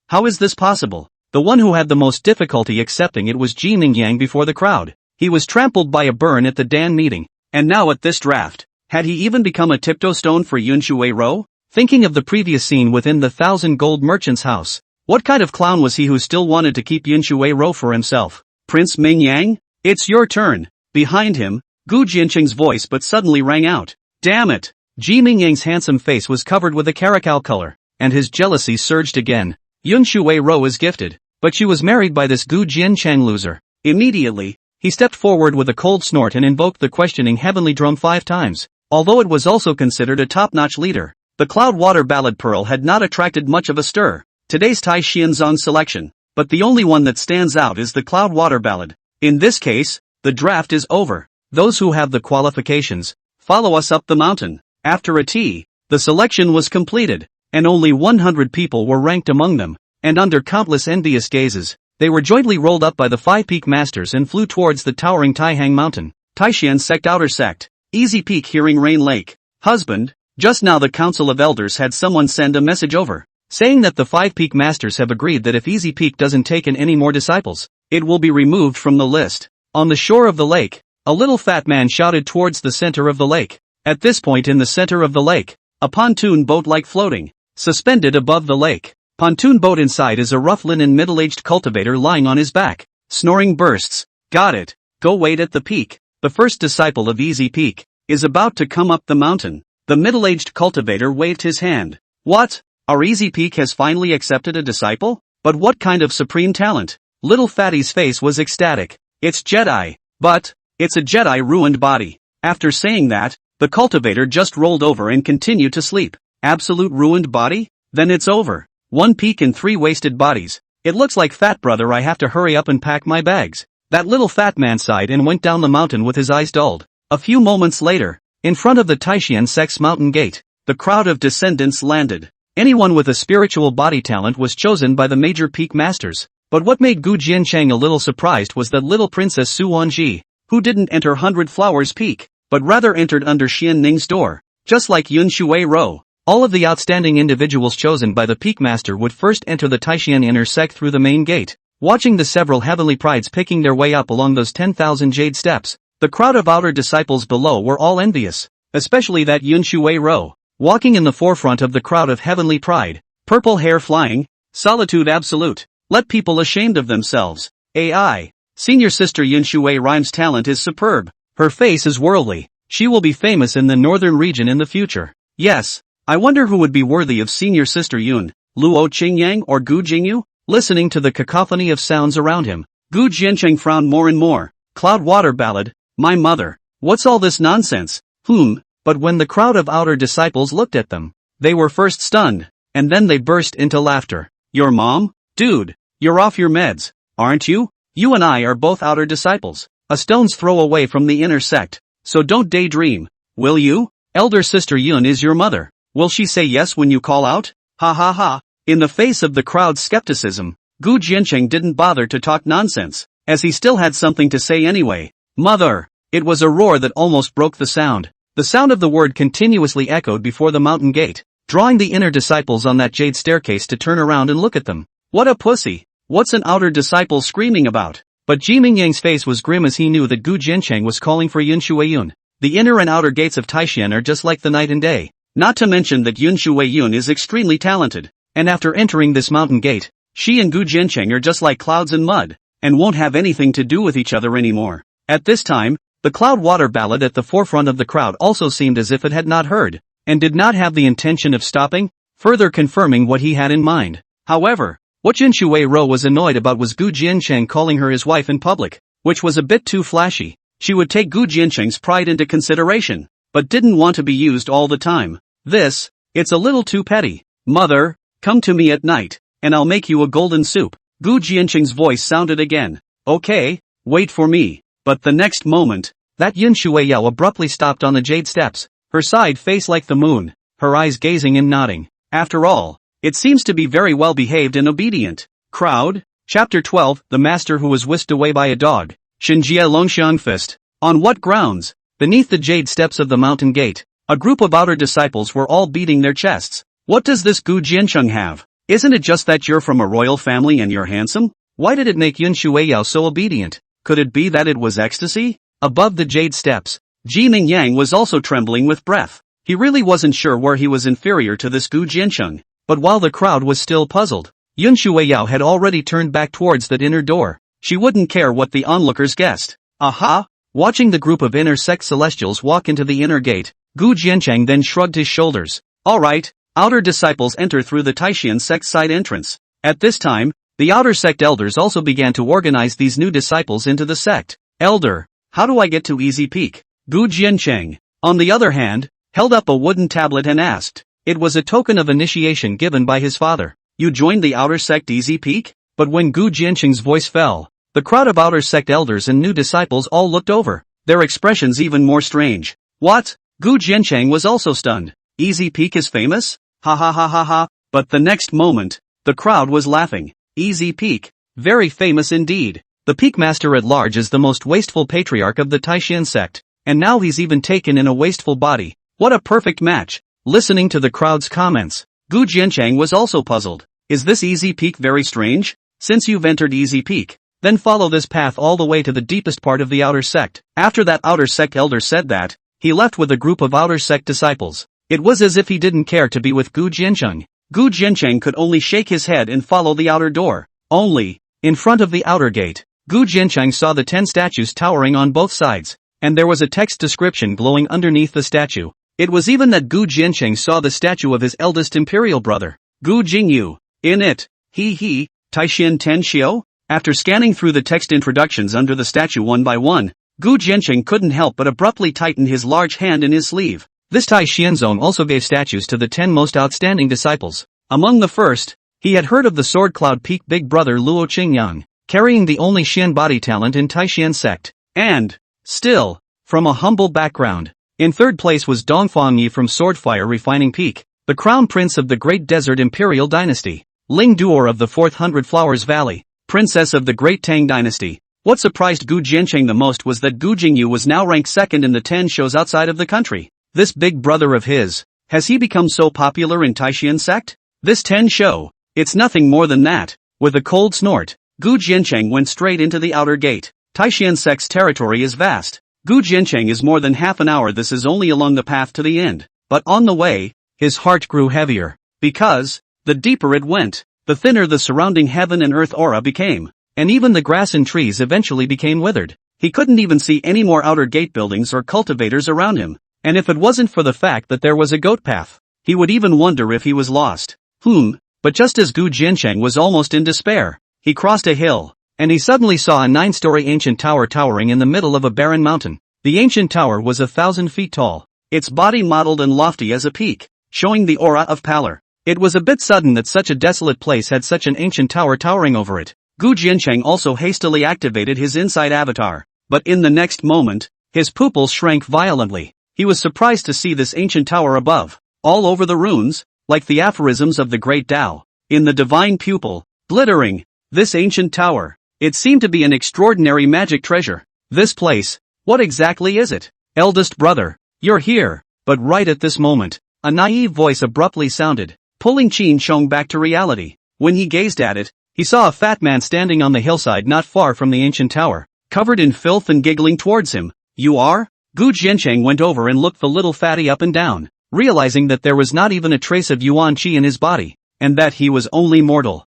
Speaker 1: How is this possible? The one who had the most difficulty accepting it was Jiming Yang before the crowd. He was trampled by a burn at the Dan meeting, and now at this draft, had he even become a tiptoe stone for Yun Shuiao? Thinking of the previous scene within the 1,000 gold merchant's house, what kind of clown was he who still wanted to keep Yun Shuiao for himself? Prince Ming Yang? It's your turn. Behind him, Gu Jiancheng's voice but suddenly rang out. Damn it! Ji Mingyang's handsome face was covered with a caracal color, and his jealousy surged again. Yun Shui Ro is gifted, but she was married by this Gu Jiancheng loser. Immediately, he stepped forward with a cold snort and invoked the questioning heavenly drum 5 times. Although it was also considered a top-notch leader, the Cloud Water Ballad Pearl had not attracted much of a stir. Today's Tai Xianzong selection, but the only one that stands out is the Cloud Water Ballad. In this case, the draft is over. Those who have the qualifications, follow us up the mountain. After a tea, the selection was completed, and only 100 people were ranked among them, and under countless envious gazes, they were jointly rolled up by the 5 peak masters and flew towards the towering Taihang Mountain. Taishan Sect Outer Sect, Easy Peak Hearing Rain Lake. Husband, just now the Council of Elders had someone send a message over, saying that the 5 peak masters have agreed that if Easy Peak doesn't take in any more disciples, it will be removed from the list. On the shore of the lake, a little fat man shouted towards the center of the lake. At this point in the center of the lake, a pontoon boat like floating, suspended above the lake. Pontoon boat inside is a rough linen middle-aged cultivator lying on his back. Snoring bursts. Got it. Go wait at the peak. The first disciple of Easy Peak is about to come up the mountain. The middle-aged cultivator waved his hand. What? Our Easy Peak has finally accepted a disciple? But what kind of supreme talent? Little Fatty's face was ecstatic. It's Jedi. But, it's a Jedi ruined body. After saying that, the cultivator just rolled over and continued to sleep. Absolute ruined body? Then it's over. 1 peak and 3 wasted bodies. It looks like fat brother, I have to hurry up and pack my bags. That little fat man sighed and went down the mountain with his eyes dulled. A few moments later, in front of the Taishan Sect's mountain gate, the crowd of descendants landed. Anyone with a spiritual body talent was chosen by the major peak masters. But what made Gu Jiancheng a little surprised was that little Princess Su Wanji, who didn't enter 100 Flowers Peak, but rather entered under Xian Ning's door. Just like Yun Shui Ro, all of the outstanding individuals chosen by the peak master would first enter the Taishan inner sect through the main gate. Watching the several heavenly prides picking their way up along those 10,000 jade steps, the crowd of outer disciples below were all envious, especially that Yun Shui Ro, walking in the forefront of the crowd of heavenly pride, purple hair flying, solitude absolute, let people ashamed of themselves. AI. Senior sister Yun Shui Rhyme's talent is superb. Her face is worldly. She will be famous in the northern region in the future. Yes, I wonder who would be worthy of senior sister Yun, Luo Qingyang or Gu Jingyu? Listening to the cacophony of sounds around him, Gu Jiancheng frowned more and more. Cloud Water Ballad, my mother. What's all this nonsense? But when the crowd of outer disciples looked at them, they were first stunned, and then they burst into laughter. Your mom? Dude, you're off your meds, aren't you? You and I are both outer disciples. A stone's throw away from the inner sect, so don't daydream, will you? Elder sister Yun is your mother. Will she say yes when you call out? Ha ha ha. In the face of the crowd's skepticism, Gu Jiancheng didn't bother to talk nonsense, as he still had something to say anyway. Mother! It was a roar that almost broke the sound. The sound of the word continuously echoed before the mountain gate, drawing the inner disciples on that jade staircase to turn around and look at them. What a pussy! What's an outer disciple screaming about? But Ji Mingyang's face was grim as he knew that Gu Jiancheng was calling for Yun Shui Yun. The inner and outer gates of Taishan are just like the night and day. Not to mention that Yun Shui Yun is extremely talented. And after entering this mountain gate, she and Gu Jiancheng are just like clouds and mud, and won't have anything to do with each other anymore. At this time, the Cloud Water Ballad at the forefront of the crowd also seemed as if it had not heard, and did not have the intention of stopping, further confirming what he had in mind. However, what Yun Shui Ro was annoyed about was Gu Jiancheng calling her his wife in public, which was a bit too flashy. She would take Gu Jiancheng's pride into consideration, but didn't want to be used all the time. It's a little too petty. Mother, come to me at night, and I'll make you a golden soup. Gu Jiancheng's voice sounded again. Okay, wait for me. But the next moment, that Yun Shui Yao abruptly stopped on the jade steps, her side face like the moon, her eyes gazing and nodding. After all, it seems to be very well behaved and obedient. Crowd? Chapter 12, The Master Who Was Whisked Away by a Dog. Shinjia Longxiang Fist. On what grounds? Beneath the jade steps of the mountain gate, a group of outer disciples were all beating their chests. What does this Gu Jiancheng have? Isn't it just that you're from a royal family and you're handsome? Why did it make Yun Shui Yao so obedient? Could it be that it was ecstasy? Above the jade steps, Ji Mingyang was also trembling with breath. He really wasn't sure where he was inferior to this Gu Jiancheng. But while the crowd was still puzzled, Yun Shui Yao had already turned back towards that inner door. She wouldn't care what the onlookers guessed. Aha! Watching the group of inner sect celestials walk into the inner gate, Gu Jiancheng then shrugged his shoulders. Alright, outer disciples enter through the Taishan sect side entrance. At this time, the outer sect elders also began to organize these new disciples into the sect. Elder, how do I get to Easy Peak? Gu Jiancheng, on the other hand, held up a wooden tablet and asked. It was a token of initiation given by his father. You joined the outer sect Easy Peak? But when Gu Jiancheng's voice fell, the crowd of outer sect elders and new disciples all looked over, their expressions even more strange. What? Gu Jiancheng was also stunned. Easy Peak is famous? Ha ha ha ha ha. But the next moment, the crowd was laughing. Easy Peak, very famous indeed. The Peak Master at large is the most wasteful patriarch of the Taishan sect, and now he's even taken in a wasteful body. What a perfect match. Listening to the crowd's comments, Gu Jiancheng was also puzzled. Is this Easy Peak very strange? Since you've entered Easy Peak, then follow this path all the way to the deepest part of the outer sect. After that outer sect elder said that, he left with a group of outer sect disciples. It was as if he didn't care to be with Gu Jiancheng. Gu Jiancheng could only shake his head and follow the outer door. Only, in front of the outer gate, Gu Jiancheng saw the 10 statues towering on both sides, and there was a text description glowing underneath the statue. It was even that Gu Jiancheng saw the statue of his eldest imperial brother, Gu Jingyu. In it, Taishan Ten Xiao? After scanning through the text introductions under the statue one by one, Gu Jiancheng couldn't help but abruptly tighten his large hand in his sleeve. This Taishan zone also gave statues to the 10 most outstanding disciples. Among the first, he had heard of the Sword Cloud Peak big brother Luo Qingyang, carrying the only Xian body talent in Taishan sect. And, still, from a humble background. In third place was Dongfang Yi from Swordfire Refining Peak, the crown prince of the Great Desert Imperial Dynasty. Ling Duor of the 4th Hundred Flowers Valley, princess of the Great Tang Dynasty. What surprised Gu Jiancheng the most was that Gu Jingyu was now ranked second in the 10 shows outside of the country. This big brother of his, has he become so popular in Taishan sect? This 10 show, it's nothing more than that. With a cold snort, Gu Jiancheng went straight into the outer gate. Taishan sect's territory is vast. Gu Jiancheng is more than half an hour. This is only along the path to the end. But on the way, his heart grew heavier. Because, the deeper it went, the thinner the surrounding heaven and earth aura became. And even the grass and trees eventually became withered. He couldn't even see any more outer gate buildings or cultivators around him. And if it wasn't for the fact that there was a goat path, he would even wonder if he was lost. But just as Gu Jiancheng was almost in despair, he crossed a hill, and he suddenly saw a 9-story ancient tower towering in the middle of a barren mountain. The ancient tower was 1,000 feet tall, its body modeled and lofty as a peak, showing the aura of pallor. It was a bit sudden that such a desolate place had such an ancient tower towering over it. Gu Jiancheng also hastily activated his inside avatar, but in the next moment, his pupils shrank violently. He was surprised to see this ancient tower above, all over the runes, like the aphorisms of the great Tao, in the divine pupil, glittering. This ancient tower, it seemed to be an extraordinary magic treasure. This place, what exactly is it? Eldest brother, you're here. But right at this moment, a naive voice abruptly sounded, pulling Qin Shong back to reality. When he gazed at it, he saw a fat man standing on the hillside not far from the ancient tower, covered in filth and giggling towards him. You are? Gu Jiancheng went over and looked the little fatty up and down, realizing that there was not even a trace of Yuan Qi in his body, and that he was only mortal.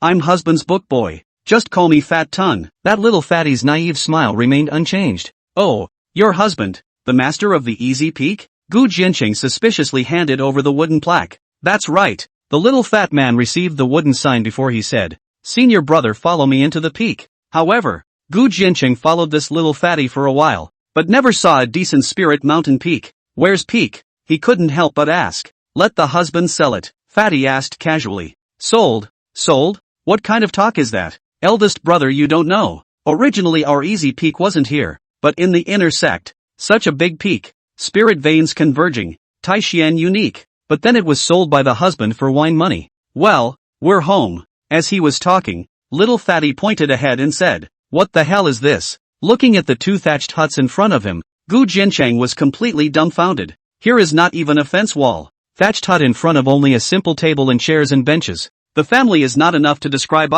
Speaker 1: I'm husband's book boy. Just call me Fat Ton. That little fatty's naive smile remained unchanged. Oh, your husband, the master of the Easy Peak? Gu Jiancheng suspiciously handed over the wooden plaque. That's right. The little fat man received the wooden sign before he said, Senior brother, follow me into the peak. However, Gu Jiancheng followed this little fatty for a while, but never saw a decent spirit mountain peak. Where's peak? He couldn't help but ask. Let the husband sell it, Fatty asked casually. Sold? Sold? What kind of talk is that? Eldest brother, you don't know. Originally our Easy Peak wasn't here, but in the inner sect. Such a big peak. Spirit veins converging. Taishan unique. But then it was sold by the husband for wine money. Well, we're home. As he was talking, little Fatty pointed ahead and said, What the hell is this? Looking at the 2 thatched huts in front of him, Gu Jiancheng was completely dumbfounded. Here is not even a fence wall. Thatched hut in front of only a simple table and chairs and benches. The family is not enough to describe.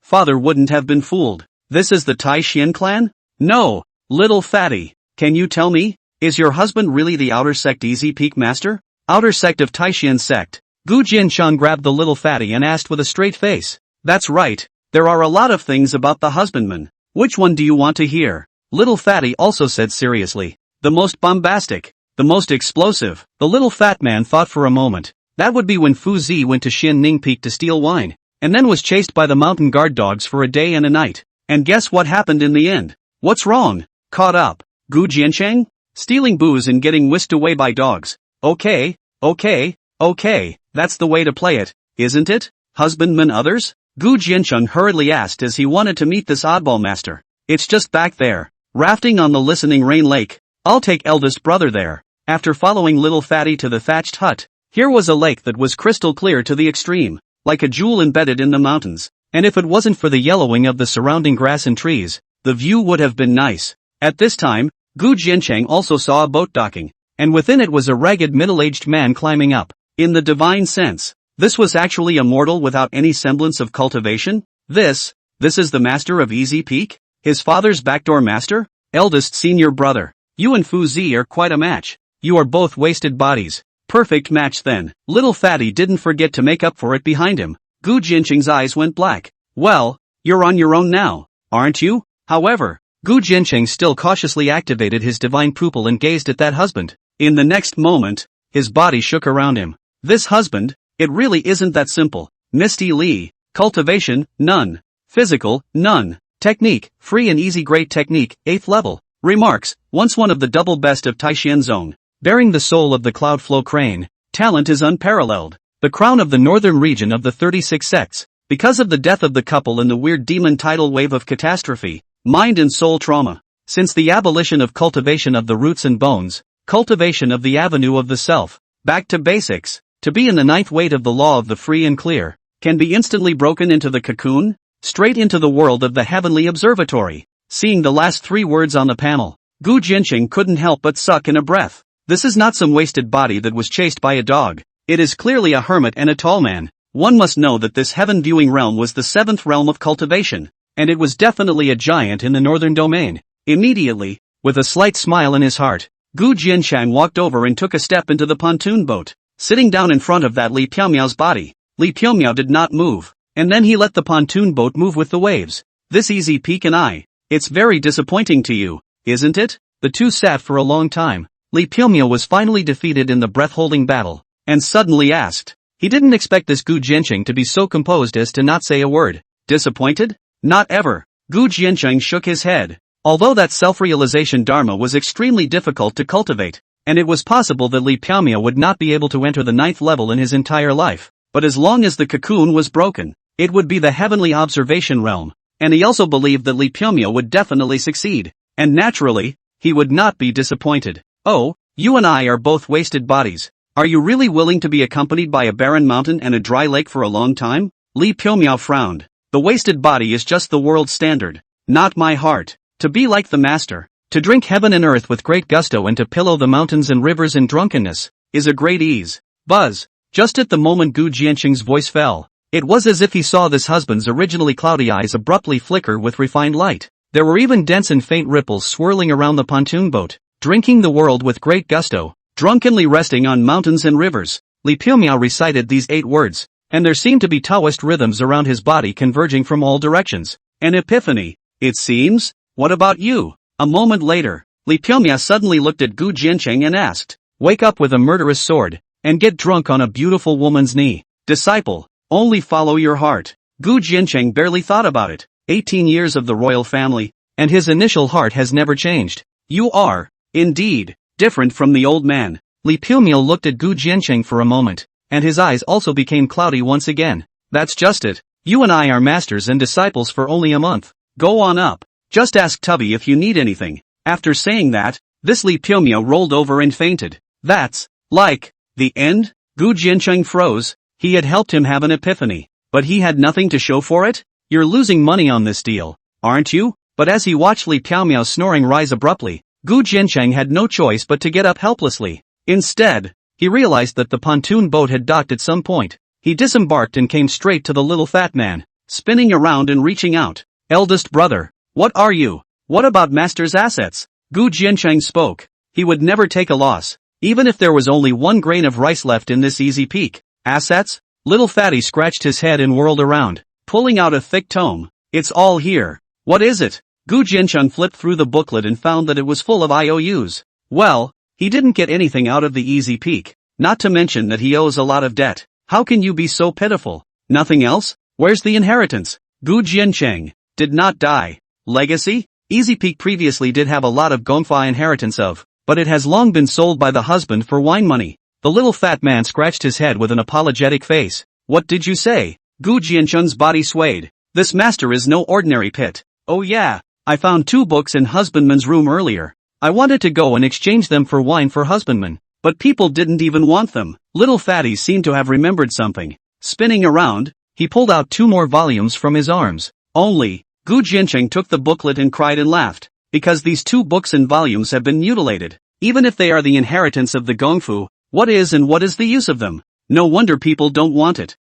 Speaker 1: Father wouldn't have been fooled. This is the Tai Xian clan? No, little Fatty. Can you tell me, is your husband really the outer sect Easy Peak master? Outer sect of Taishan sect. Gu Jiancheng grabbed the little fatty and asked with a straight face. That's right, there are a lot of things about the husbandman. Which one do you want to hear? Little Fatty also said seriously. The most bombastic. The most explosive. The little fat man thought for a moment. That would be when Fu Zi went to Xin Ning Peak to steal wine, and then was chased by the mountain guard dogs for a day and a night. And guess what happened in the end? What's wrong? Caught up. Gu Jiancheng? Stealing booze and getting whisked away by dogs. Okay, that's the way to play it, isn't it? Husbandman others? Gu Jiancheng hurriedly asked as he wanted to meet this oddball master. It's just back there. Rafting on the listening rain lake. I'll take eldest brother there. After following little Fatty to the thatched hut, here was a lake that was crystal clear to the extreme, like a jewel embedded in the mountains, and if it wasn't for the yellowing of the surrounding grass and trees, the view would have been nice. At this time, Gu Jiancheng also saw a boat docking, and within it was a ragged middle-aged man climbing up. In the divine sense, this was actually a mortal without any semblance of cultivation? This is the master of Easy Peak? His father's backdoor master? Eldest senior brother. You and Fu Zi are quite a match. You are both wasted bodies. Perfect match then. Little Fatty didn't forget to make up for it behind him. Gu Jiancheng's eyes went black. Well, you're on your own now, aren't you? However, Gu Jiancheng still cautiously activated his divine pupil and gazed at that husband. In the next moment, his body shook around him. This husband? It really isn't that simple. Misty Li. Cultivation, none. Physical, none. Technique, free and easy great technique, 8th level. Remarks, once one of the double best of Taishan Zone. Bearing the soul of the cloud flow crane, talent is unparalleled. The crown of the northern region of the 36 sects. Because of the death of the couple and the weird demon tidal wave of catastrophe, mind and soul trauma. Since the abolition of cultivation of the roots and bones, cultivation of the avenue of the self, back to basics, to be in the 9th weight of the law of the free and clear, can be instantly broken into the cocoon, straight into the world of the heavenly observatory. Seeing the last 3 words on the panel, Gu Jiancheng couldn't help but suck in a breath. This is not some wasted body that was chased by a dog. It is clearly a hermit and a tall man. One must know that this heaven-viewing realm was the 7th realm of cultivation, and it was definitely a giant in the northern domain. Immediately, with a slight smile in his heart, Gu Jiancheng walked over and took a step into the pontoon boat, sitting down in front of that Li Piaomiao's body. Li Piaomiao did not move, and then he let the pontoon boat move with the waves. This Easy Peak and it's very disappointing to you, isn't it? The two sat for a long time. Li Piaomiao was finally defeated in the breath-holding battle, and suddenly asked. He didn't expect this Gu Jiancheng to be so composed as to not say a word. Disappointed? Not ever. Gu Jiancheng shook his head. Although that self-realization dharma was extremely difficult to cultivate, and it was possible that Li Piaomiao would not be able to enter the 9th level in his entire life, but as long as the cocoon was broken, it would be the heavenly observation realm, and he also believed that Li Piaomiao would definitely succeed, and naturally, he would not be disappointed. Oh, you and I are both wasted bodies. Are you really willing to be accompanied by a barren mountain and a dry lake for a long time? Li Piaomiao frowned. The wasted body is just the world standard, not my heart. To be like the master, to drink heaven and earth with great gusto and to pillow the mountains and rivers in drunkenness, is a great ease. Buzz. Just at the moment Gu Jiancheng's voice fell, it was as if he saw this husband's originally cloudy eyes abruptly flicker with refined light. There were even dense and faint ripples swirling around the pontoon boat, drinking the world with great gusto, drunkenly resting on mountains and rivers. Li Piaomiao recited these 8 words, and there seemed to be Taoist rhythms around his body converging from all directions. An epiphany, it seems? What about you? A moment later, Li Piaomiao suddenly looked at Gu Jiancheng and asked, wake up with a murderous sword, and get drunk on a beautiful woman's knee. Disciple, only follow your heart. Gu Jiancheng barely thought about it. 18 years of the royal family, and his initial heart has never changed. You are, indeed, different from the old man. Li Piaomiao looked at Gu Jiancheng for a moment, and his eyes also became cloudy once again. That's just it. You and I are masters and disciples for only a month. Go on up. Just ask Tubby if you need anything. After saying that, this Li Piaomiao rolled over and fainted. That's, like, the end? Gu Jiancheng froze. He had helped him have an epiphany, but he had nothing to show for it? You're losing money on this deal, aren't you? But as he watched Li Piaomiao's snoring rise abruptly, Gu Jiancheng had no choice but to get up helplessly. Instead, he realized that the pontoon boat had docked at some point. He disembarked and came straight to the little fat man, spinning around and reaching out. Eldest brother. What are you? What about master's assets? Gu Jiancheng spoke. He would never take a loss, even if there was only 1 grain of rice left in this Easy Peak. Assets? Little Fatty scratched his head and whirled around, pulling out a thick tome. It's all here. What is it? Gu Jiancheng flipped through the booklet and found that it was full of IOUs. Well, he didn't get anything out of the easy peek, not to mention that he owes a lot of debt. How can you be so pitiful? Nothing else? Where's the inheritance? Gu Jiancheng did not die. Legacy? Easy Peak previously did have a lot of gongfa inheritance of, but it has long been sold by the husband for wine money. The little fat man scratched his head with an apologetic face. What did you say? Gu Jiancheng's body swayed. This master is no ordinary pit. Oh yeah, I found 2 books in husbandman's room earlier. I wanted to go and exchange them for wine for husbandman, but people didn't even want them. Little fatty seemed to have remembered something. Spinning around, he pulled out 2 more volumes from his arms. Only, Gu Jiancheng took the booklet and cried and laughed, because these 2 books and volumes have been mutilated. Even if they are the inheritance of the Gongfu, what is the use of them? No wonder people don't want it.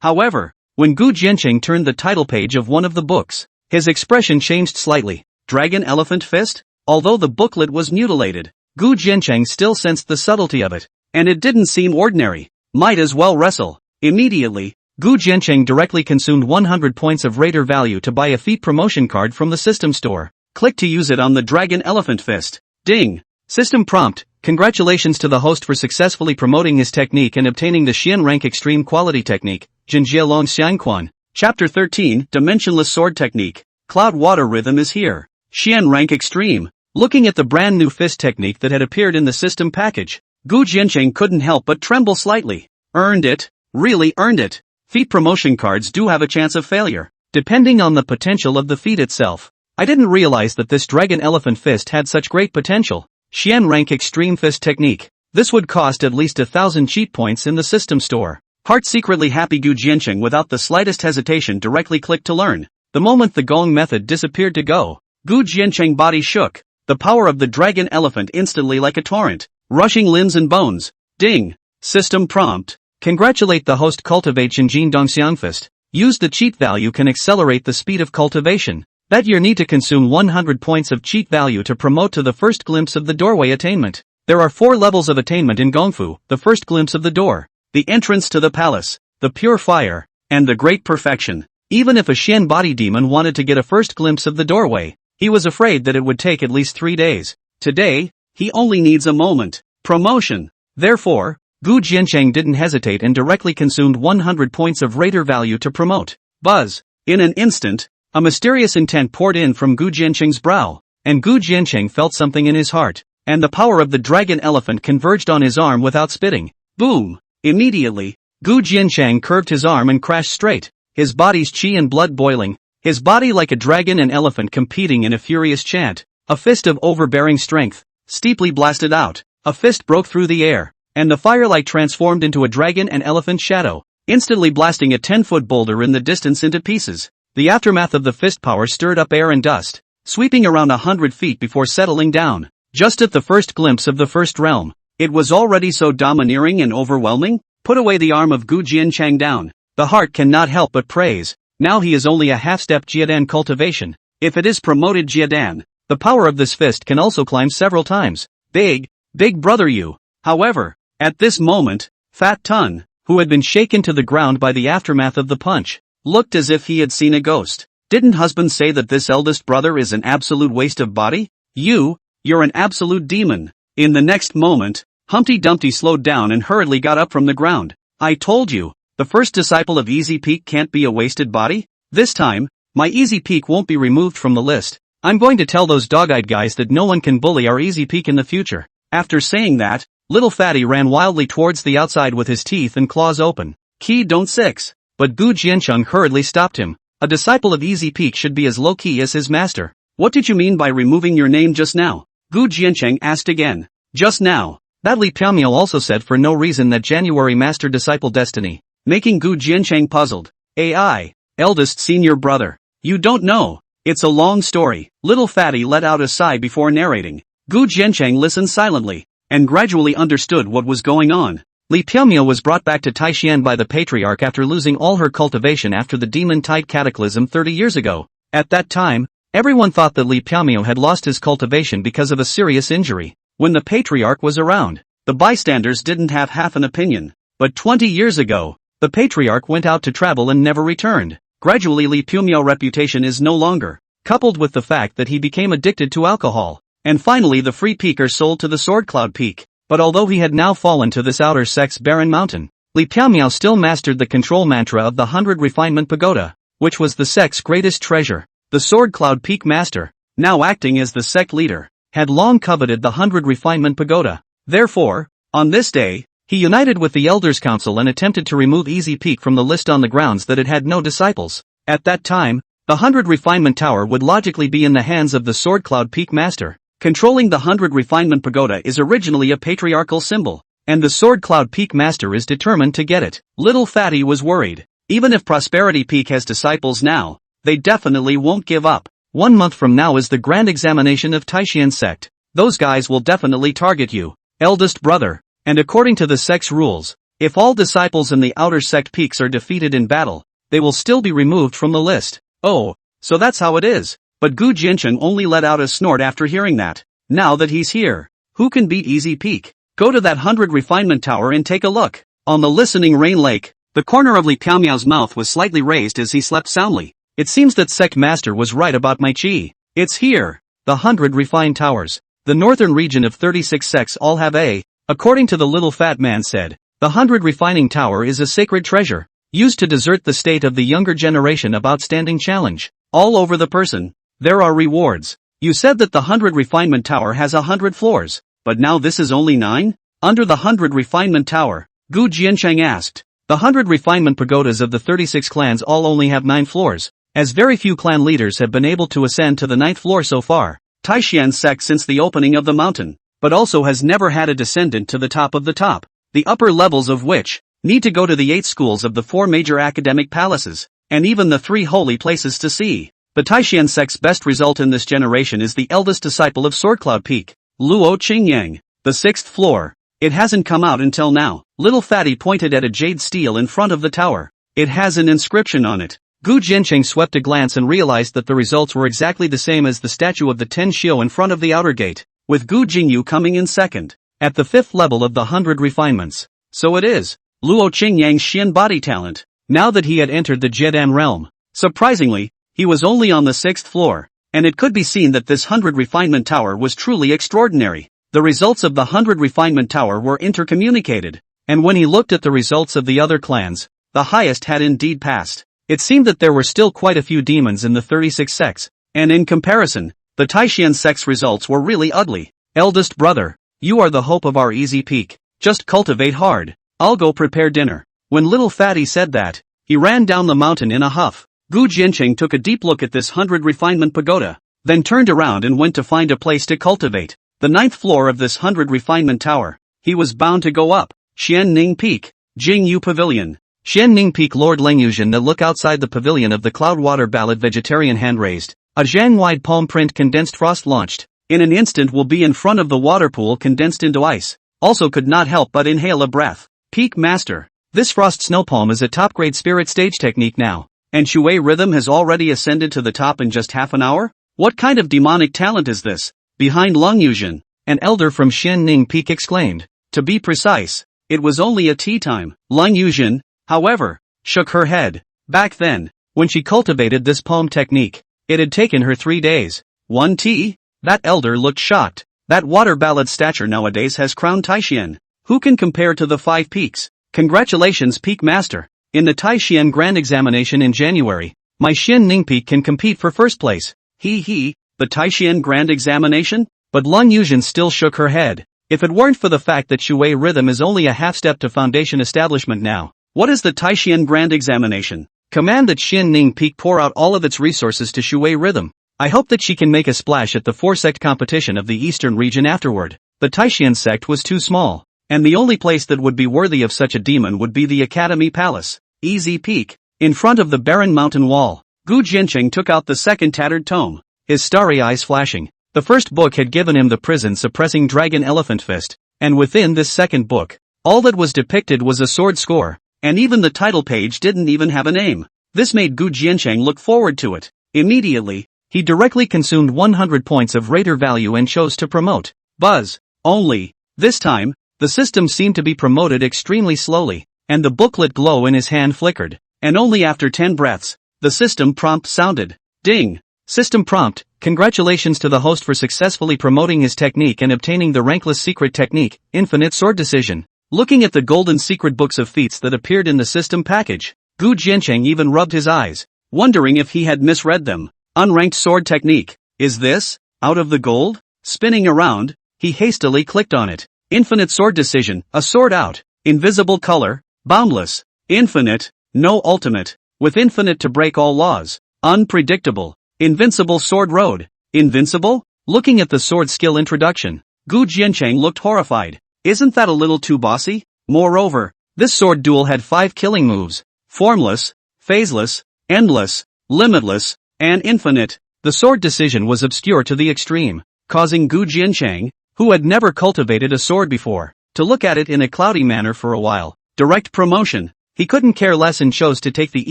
Speaker 1: However, when Gu Jiancheng turned the title page of one of the books, his expression changed slightly. Dragon Elephant Fist? Although the booklet was mutilated, Gu Jiancheng still sensed the subtlety of it, and it didn't seem ordinary. Might as well wrestle. Immediately, Gu Jiancheng directly consumed 100 points of Raider value to buy a feat promotion card from the system store. Click to use it on the Dragon Elephant Fist. Ding! System prompt. Congratulations to the host for successfully promoting his technique and obtaining the Xian rank extreme quality technique. Jinjie Long Xianquan. Chapter 13, Dimensionless Sword Technique. Cloud Water Rhythm is here. Xian rank extreme. Looking at the brand new fist technique that had appeared in the system package, Gu Jiancheng couldn't help but tremble slightly. Earned it. Really earned it. Feat promotion cards do have a chance of failure, depending on the potential of the feat itself. I didn't realize that this Dragon Elephant Fist had such great potential. Xian rank extreme fist technique. This would cost at least 1,000 cheat points in the system store. Heart secretly happy Gu Jiancheng without the slightest hesitation directly clicked to learn. The moment the Gong method disappeared to go, Gu Jiancheng body shook. The power of the Dragon Elephant instantly like a torrent, rushing limbs and bones. Ding! System prompt. Congratulate the host cultivate Xinjin Dongxiang Fist. Use the cheat value can accelerate the speed of cultivation. Bet you need to consume 100 points of cheat value to promote to the first glimpse of the doorway attainment. There are 4 levels of attainment in Gongfu, the first glimpse of the door, the entrance to the palace, the pure fire, and the great perfection. Even if a Xian body demon wanted to get a first glimpse of the doorway, he was afraid that it would take at least 3 days. Today, he only needs a moment. Promotion. Therefore, Gu Jiancheng didn't hesitate and directly consumed 100 points of Raider value to promote. Buzz. In an instant, a mysterious intent poured in from Gu Jiancheng's brow, and Gu Jiancheng felt something in his heart, and the power of the Dragon Elephant converged on his arm without spitting. Boom! Immediately, Gu Jiancheng curved his arm and crashed straight, his body's qi and blood boiling, his body like a dragon and elephant competing in a furious chant. A fist of overbearing strength, steeply blasted out, a fist broke through the air, and the firelight transformed into a dragon and elephant shadow, instantly blasting a 10-foot boulder in the distance into pieces. The aftermath of the fist power stirred up air and dust, sweeping around 100 feet before settling down. Just at the first glimpse of the first realm, it was already so domineering and overwhelming. Put away the arm of Gu Jiancheng down. The heart cannot help but praise. Now he is only a half-step Jiadan cultivation. If it is promoted Jiadan, the power of this fist can also climb several times. Big brother you. However, at this moment, Fat Tun, who had been shaken to the ground by the aftermath of the punch, looked as if he had seen a ghost. Didn't husband say that this eldest brother is an absolute waste of body? You're an absolute demon. In the next moment, Humpty Dumpty slowed down and hurriedly got up from the ground. I told you, the first disciple of Easy Peak can't be a wasted body. This time, my Easy Peak won't be removed from the list. I'm going to tell those dog-eyed guys that no one can bully our Easy Peak in the future. After saying that, little fatty ran wildly towards the outside with his teeth and claws open. Key don't 6. But Gu Jiancheng hurriedly stopped him. A disciple of Easy Peak should be as low-key as his master. What did you mean by removing your name just now? Gu Jiancheng asked again. Just now. That Li Piaomiao also said for no reason that January master-disciple destiny, making Gu Jiancheng puzzled. AI, eldest senior brother. You don't know. It's a long story. Little fatty let out a sigh before narrating. Gu Jiancheng listened silently, and gradually understood what was going on. Li Piaomiao was brought back to Taishan by the patriarch after losing all her cultivation after the demon tide cataclysm 30 years ago. At that time, everyone thought that Li Piaomiao had lost his cultivation because of a serious injury. When the patriarch was around, the bystanders didn't have half an opinion. But 20 years ago, the patriarch went out to travel and never returned. Gradually Li Piaomiao's reputation is no longer coupled with the fact that he became addicted to alcohol. And finally the free peaker sold to the Sword Cloud Peak. But although he had now fallen to this outer sex barren mountain, Li Piaomiao still mastered the control mantra of the 100 Refinement Pagoda, which was the sect's greatest treasure. The Sword Cloud Peak Master, now acting as the sect leader, had long coveted the 100 Refinement Pagoda. Therefore, on this day, he united with the Elders' Council and attempted to remove Easy Peak from the list on the grounds that it had no disciples. At that time, the 100 Refinement Tower would logically be in the hands of the Sword Cloud Peak Master. Controlling the 100 Refinement Pagoda is originally a patriarchal symbol, and the Sword Cloud Peak Master is determined to get it. Little Fatty was worried. Even if Prosperity Peak has disciples now, they definitely won't give up. 1 month from now is the grand examination of Taishan sect. Those guys will definitely target you, eldest brother. And according to the sect's rules, if all disciples in the outer sect peaks are defeated in battle, they will still be removed from the list. Oh, so that's how it is. But Gu Jiancheng only let out a snort after hearing that. Now that he's here, who can beat Easy Peak? Go to that 100 Refinement Tower and take a look. On the listening rain lake, the corner of Li Piaomiao's mouth was slightly raised as he slept soundly. It seems that Sect Master was right about my chi. It's here. The 100 Refined Towers. The northern region of 36 sects all have a. According to the little fat man said, the 100 Refining Tower is a sacred treasure, used to desert the state of the younger generation of outstanding challenge. All over the person, there are rewards. You said that the 100 Refinement Tower has 100 floors, but now this is only 9? Under the 100 Refinement Tower, Gu Jiancheng asked. The 100 Refinement Pagodas of the 36 clans all only have 9 floors, as very few clan leaders have been able to ascend to the 9th floor so far. Taishan's sect since the opening of the mountain, but also has never had a descendant to the top of the top, the upper levels of which need to go to the 8 schools of the 4 major academic palaces, and even the 3 holy places to see. The Taishan sect's best result in this generation is the eldest disciple of Swordcloud Peak, Luo Qingyang, the 6th floor. It hasn't come out until now. Little Fatty pointed at a jade stele in front of the tower. It has an inscription on it. Gu Jiancheng swept a glance and realized that the results were exactly the same as the statue of the Ten Xiu in front of the outer gate, with Gu Jingyu coming in second, at the 5th level of the 100 refinements. So it is Luo Qingyang's Xian body talent, now that he had entered the Jedam realm. Surprisingly, he was only on the 6th floor, and it could be seen that this 100 refinement tower was truly extraordinary. The results of the 100 refinement tower were intercommunicated, and when he looked at the results of the other clans, the highest had indeed passed. It seemed that there were still quite a few demons in the 36 sects, and in comparison, the Taishan sect's results were really ugly. Eldest brother, you are the hope of our easy peak. Just cultivate hard. I'll go prepare dinner. When little Fatty said that, he ran down the mountain in a huff. Gu Jiancheng took a deep look at this 100 refinement pagoda, then turned around and went to find a place to cultivate. The 9th floor of this 100 refinement tower. He was bound to go up. Xianning Peak, Jingyu Pavilion. Xianning Peak. Lord Lengyuzhen. The look outside the pavilion of the Cloudwater Ballad. Vegetarian hand raised. A Zhang-wide palm print condensed frost launched. In an instant will be in front of the water pool condensed into ice. Also could not help but inhale a breath. Peak Master. This frost snow palm is a top-grade spirit stage technique now. And Shui Rhythm has already ascended to the top in just half an hour? What kind of demonic talent is this? Behind Lengyuzhen, an elder from Xianning Peak exclaimed. To be precise, it was only a tea time. Lengyuzhen, however, shook her head. Back then, when she cultivated this palm technique, it had taken her 3 days. 1 tea? That elder looked shocked. That water ballad stature nowadays has crowned Taishan. Who can compare to the 5 peaks? Congratulations Peak Master. In the Taishan Grand Examination in January, my Xianning Peak can compete for first place. The Taishan Grand Examination? But Lengyuzhen still shook her head. If it weren't for the fact that Shui Rhythm is only a half step to foundation establishment now. What is the Taishan Grand Examination? Command that Xianning Peak pour out all of its resources to Shui Rhythm. I hope that she can make a splash at the 4-sect competition of the eastern region afterward. The Taishan sect was too small, and the only place that would be worthy of such a demon would be the Academy Palace. Easy Peak. In front of the barren mountain wall, Gu Jiancheng took out the 2nd tattered tome, his starry eyes flashing. The first book had given him the prison-suppressing dragon elephant fist, and within this 2nd book, all that was depicted was a sword score, and even the title page didn't even have a name. This made Gu Jiancheng look forward to it. Immediately, he directly consumed 100 points of raider value and chose to promote. Buzz. Only, this time, the system seemed to be promoted extremely slowly, and the booklet glow in his hand flickered, and only after 10 breaths, the system prompt sounded. Ding. System prompt: congratulations to the host for successfully promoting his technique and obtaining the rankless secret technique, Infinite Sword Decision. Looking at the golden secret books of feats that appeared in the system package, Gu Jiancheng even rubbed his eyes, wondering if he had misread them. Unranked sword technique. Is this out of the gold? Spinning around, he hastily clicked on it. Infinite Sword Decision, a sword out. Invisible color, boundless. Infinite, no ultimate. With infinite to break all laws. Unpredictable. Invincible sword road. Invincible? Looking at the sword skill introduction, Gu Jiancheng looked horrified. Isn't that a little too bossy? Moreover, this sword duel had 5 killing moves. Formless, phaseless, endless, limitless, and infinite. The sword decision was obscure to the extreme, causing Gu Jiancheng, who had never cultivated a sword before, to look at it in a cloudy manner for a while. Direct promotion. He couldn't care less and chose to take the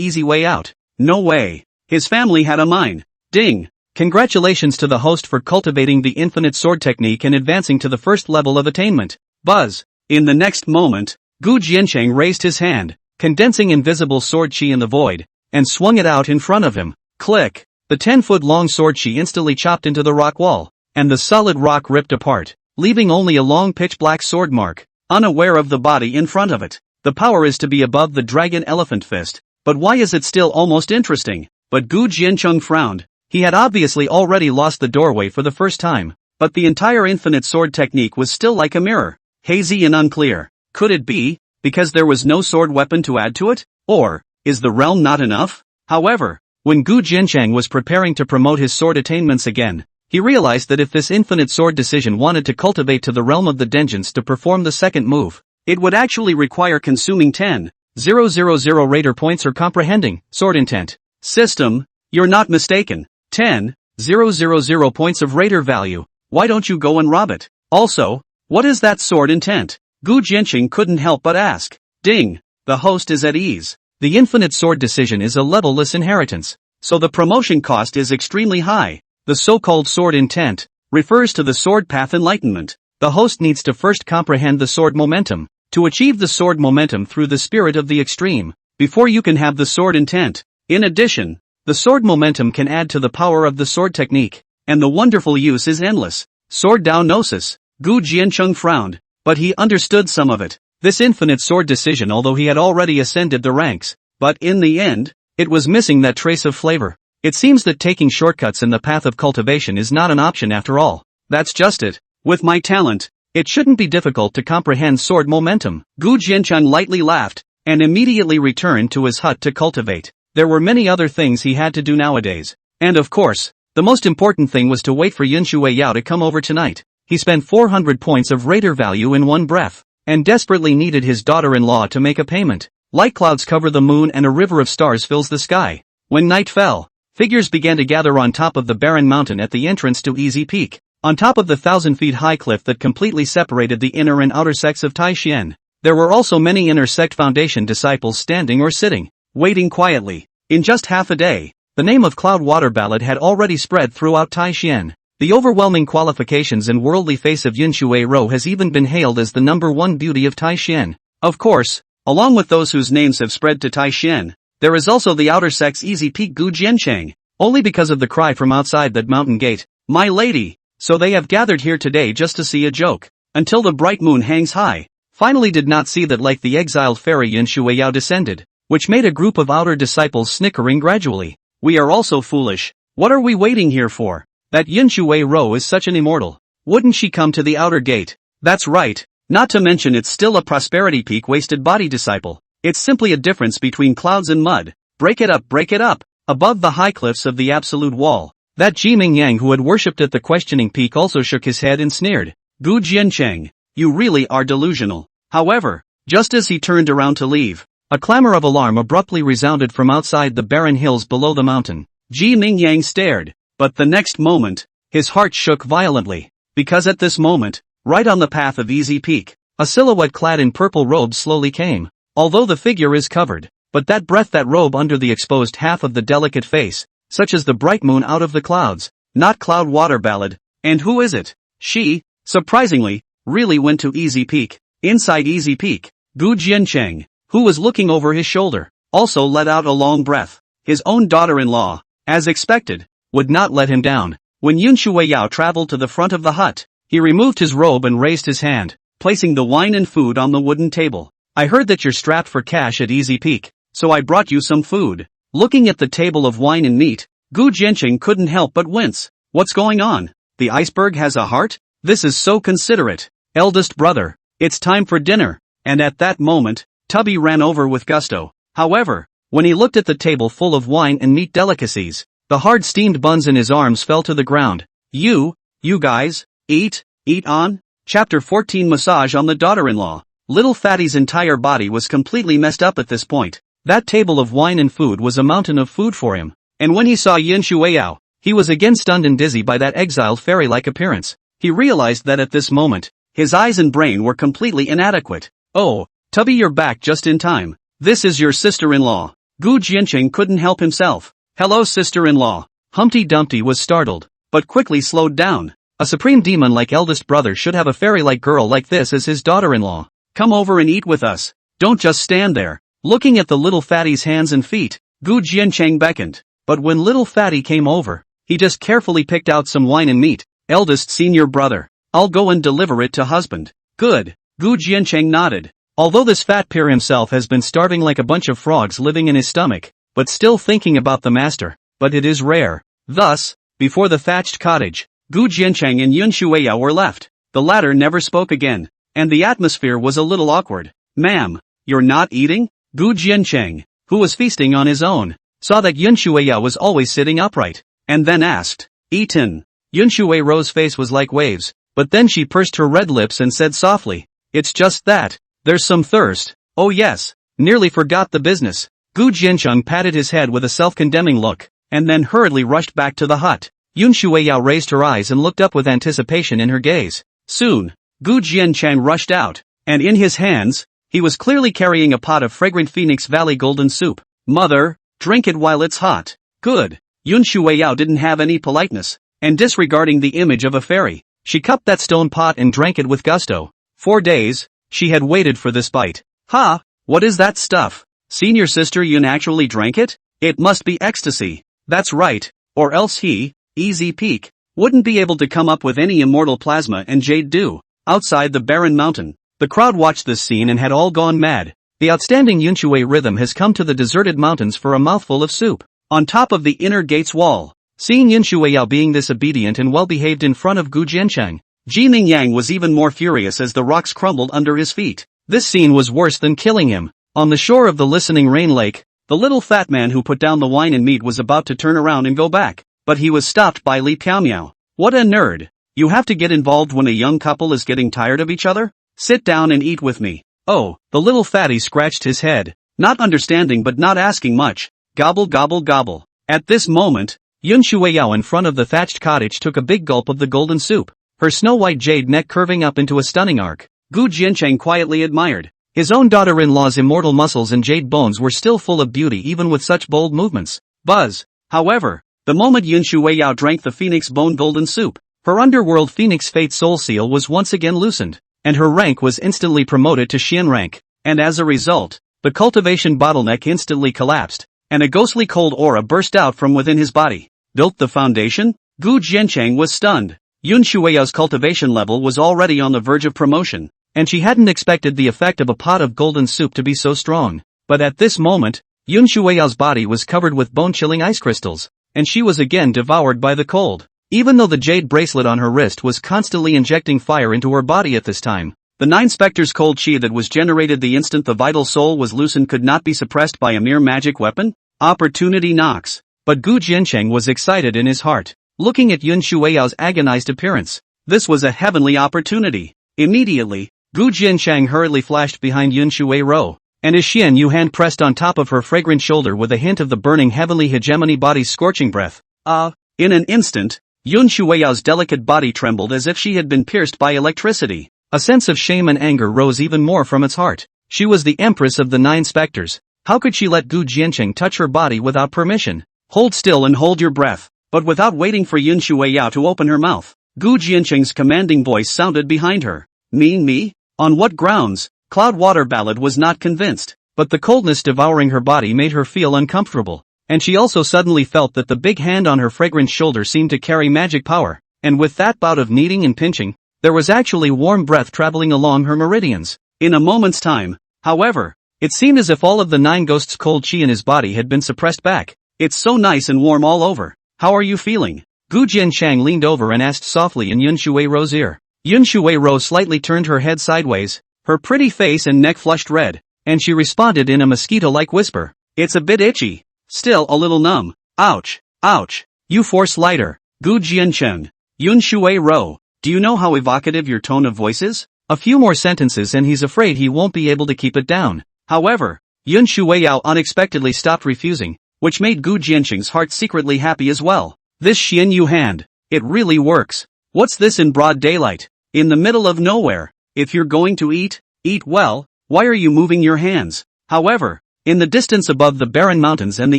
Speaker 1: easy way out. No way. His family had a mine. Ding. Congratulations to the host for cultivating the infinite sword technique and advancing to the first level of attainment. Buzz. In the next moment, Gu Jiancheng raised his hand, condensing invisible sword chi in the void, and swung it out in front of him. Click. The 10-foot-long sword chi instantly chopped into the rock wall, and the solid rock ripped apart, leaving only a long pitch-black sword mark, unaware of the body in front of it. The power is to be above the dragon elephant fist, but why is it still almost interesting? But Gu Jiancheng frowned. He had obviously already lost the doorway for the first time, but the entire infinite sword technique was still like a mirror, hazy and unclear. Could it be because there was no sword weapon to add to it? Or is the realm not enough? However, when Gu Jiancheng was preparing to promote his sword attainments again, he realized that if this infinite sword decision wanted to cultivate to the realm of the dungeons to perform the second move, it would actually require consuming 10,000 raider points or comprehending sword intent. System, you're not mistaken. 10,000 points of raider value. Why don't you go and rob it? Also, what is that sword intent? Gu Jiancheng couldn't help but ask. Ding. The host is at ease. The infinite sword decision is a levelless inheritance, so the promotion cost is extremely high. The so-called sword intent refers to the sword path enlightenment. The host needs to first comprehend the sword momentum, to achieve the sword momentum through the spirit of the extreme, before you can have the sword intent. In addition, the sword momentum can add to the power of the sword technique, and the wonderful use is endless. Sword down gnosis. Gu Jiancheng frowned, but he understood some of it. This infinite sword decision, although he had already ascended the ranks, but in the end, it was missing that trace of flavor. It seems that taking shortcuts in the path of cultivation is not an option after all. That's just it. With my talent, it shouldn't be difficult to comprehend sword momentum. Gu Jiancheng lightly laughed, and immediately returned to his hut to cultivate. There were many other things he had to do nowadays. And of course, the most important thing was to wait for Yunshui Yao to come over tonight. He spent 400 points of raider value in one breath, and desperately needed his daughter-in-law to make a payment. Light clouds cover the moon and a river of stars fills the sky. When night fell, figures began to gather on top of the barren mountain at the entrance to Easy Peak, on top of the 1,000-feet-high cliff that completely separated the inner and outer sects of Taixien. There were also many inner sect foundation disciples standing or sitting, waiting quietly. In just half a day, the name of Cloud Water Ballad had already spread throughout Taixien. The overwhelming qualifications and worldly face of Yunshui Rou has even been hailed as the #1 beauty of Taixien. Of course, along with those whose names have spread to Taixien, there is also the outer sect's Easy Peak Gu Jiancheng, only because of the cry from outside that mountain gate, "My lady!" So they have gathered here today just to see a joke, until the bright moon hangs high. Finally did not see that like the exiled fairy Yunshui Yao descended, which made a group of outer disciples snickering gradually. We are also foolish. What are we waiting here for? That Yunshui Rou is such an immortal. Wouldn't she come to the outer gate? That's right. Not to mention it's still a prosperity peak wasted body disciple. It's simply a difference between clouds and mud. Break it up, above the high cliffs of the absolute wall. That Jiming Yang who had worshipped at the questioning peak also shook his head and sneered. Gu Jiancheng, you really are delusional. However, just as he turned around to leave, a clamor of alarm abruptly resounded from outside the barren hills below the mountain. Jiming Yang stared, but the next moment, his heart shook violently, because at this moment, right on the path of Easy Peak, a silhouette clad in purple robes slowly came. Although the figure is covered, but that breath, that robe under the exposed half of the delicate face, such as the bright moon out of the clouds, not Cloud Water Ballad. And who is it? She, surprisingly, really went to Easy Peak. Inside Easy Peak, Gu Jiancheng, who was looking over his shoulder, also let out a long breath. His own daughter-in-law, as expected, would not let him down. When Yun Shuiyao traveled to the front of the hut, he removed his robe and raised his hand, placing the wine and food on the wooden table. I heard that you're strapped for cash at Easy Peak, so I brought you some food. Looking at the table of wine and meat, Gu Jianqing couldn't help but wince. What's going on? The iceberg has a heart? This is so considerate. Eldest brother, it's time for dinner. And at that moment, Tubby ran over with gusto. However, when he looked at the table full of wine and meat delicacies, the hard steamed buns in his arms fell to the ground. You guys, eat on? Chapter 14 Massage on the daughter-in-law. Little Fatty's entire body was completely messed up at this point. That table of wine and food was a mountain of food for him. And when he saw Yin Shuiyao, he was again stunned and dizzy by that exiled fairy-like appearance. He realized that at this moment, his eyes and brain were completely inadequate. Oh, Tubby, you're back just in time. This is your sister-in-law. Gu Jianqing couldn't help himself. Hello, sister-in-law. Humpty Dumpty was startled, but quickly slowed down. A supreme demon like eldest brother should have a fairy-like girl like this as his daughter-in-law. Come over and eat with us. Don't just stand there. Looking at the little fatty's hands and feet, Gu Jianqing beckoned. But when little fatty came over, he just carefully picked out some wine and meat. Eldest senior brother, I'll go and deliver it to husband. Good. Gu Jianqing nodded. Although this fat peer himself has been starving like a bunch of frogs living in his stomach, but still thinking about the master, but it is rare. Thus, before the thatched cottage, Gu Jianqing and Yun Shuiyao were left. The latter never spoke again, and the atmosphere was a little awkward. Ma'am, you're not eating? Gu Jianqing, who was feasting on his own, saw that Yun Shuiyao was always sitting upright, and then asked, Eaten. Yun Shuiyau's face was like waves, but then she pursed her red lips and said softly, It's just that. There's some thirst. Oh yes, nearly forgot the business. Gu Jianqing patted his head with a self-condemning look, and then hurriedly rushed back to the hut. Yun Shuiyao raised her eyes and looked up with anticipation in her gaze. Soon, Gu Jianqing rushed out, and in his hands, he was clearly carrying a pot of fragrant Phoenix Valley golden soup. Mother, drink it while it's hot. Good. Yun Shuiyao didn't have any politeness, and disregarding the image of a fairy, she cupped that stone pot and drank it with gusto. 4 days, she had waited for this bite. Ha! What is that stuff? Senior sister Yun actually drank it? It must be ecstasy. That's right, or else he, Easy Peak, wouldn't be able to come up with any immortal plasma and jade dew. Outside the barren mountain, the crowd watched this scene and had all gone mad. The outstanding Yunshui rhythm has come to the deserted mountains for a mouthful of soup. On top of the inner gate's wall, seeing Yunshui being this obedient and well-behaved in front of Gu Jianqing, Ji Ningyang was even more furious as the rocks crumbled under his feet. This scene was worse than killing him. On the shore of the listening rain lake, the little fat man who put down the wine and meat was about to turn around and go back, but he was stopped by Li Piaomiao. What a nerd. You have to get involved when a young couple is getting tired of each other? Sit down and eat with me. Oh, the little fatty scratched his head, not understanding but not asking much. Gobble gobble gobble. At this moment, Yun Shuiyao in front of the thatched cottage took a big gulp of the golden soup, her snow-white jade neck curving up into a stunning arc. Gu Jianqing quietly admired. His own daughter-in-law's immortal muscles and jade bones were still full of beauty even with such bold movements. Buzz. However, the moment Yun Shuiyao drank the phoenix bone golden soup, her underworld phoenix fate soul seal was once again loosened, and her rank was instantly promoted to Xian rank, and as a result, the cultivation bottleneck instantly collapsed, and a ghostly cold aura burst out from within his body. Built the foundation? Gu Jianqing was stunned. Yun Shuiyao's cultivation level was already on the verge of promotion, and she hadn't expected the effect of a pot of golden soup to be so strong. But at this moment, Yun Shuiyao's body was covered with bone-chilling ice crystals, and she was again devoured by the cold. Even though the jade bracelet on her wrist was constantly injecting fire into her body at this time, the 9 specters' cold chi that was generated the instant the vital soul was loosened could not be suppressed by a mere magic weapon. Opportunity knocks. But Gu Jianqing was excited in his heart, looking at Yun Shuiyao's agonized appearance. This was a heavenly opportunity. Immediately, Gu Jianqing hurriedly flashed behind Yun Shuiyao, and his Xian Yu hand pressed on top of her fragrant shoulder with a hint of the burning heavenly hegemony body's scorching breath. In an instant, Yun Shuiyao's delicate body trembled as if she had been pierced by electricity. A sense of shame and anger rose even more from its heart. She was the empress of the 9 specters. How could she let Gu Jianqing touch her body without permission? Hold still and hold your breath. But without waiting for Yun Shuiyao to open her mouth, Gu Jianqing's commanding voice sounded behind her. Me? On what grounds? Cloudwater Ballad was not convinced, but the coldness devouring her body made her feel uncomfortable. and she also suddenly felt that the big hand on her fragrant shoulder seemed to carry magic power, and with that bout of kneading and pinching, there was actually warm breath traveling along her meridians. In a moment's time, however, it seemed as if all of the 9 ghosts' cold chi in his body had been suppressed back. It's so nice and warm all over. How are you feeling? Gu Jiancheng leaned over and asked softly in Yun Shuiro's ear. Yun Shuiro slightly turned her head sideways, her pretty face and neck flushed red, and she responded in a mosquito-like whisper. It's a bit itchy. Still a little numb. Ouch. Ouch. You force lighter. Gu Jiancheng. Yun Shuiro, do you know how evocative your tone of voice is? A few more sentences and he's afraid he won't be able to keep it down. However, Yun Shuiao unexpectedly stopped refusing, which made Gu Jiancheng's heart secretly happy as well. This Xian Yu hand. It really works. What's this in broad daylight? In the middle of nowhere. If you're going to eat well, why are you moving your hands? However, in the distance above the barren mountains and the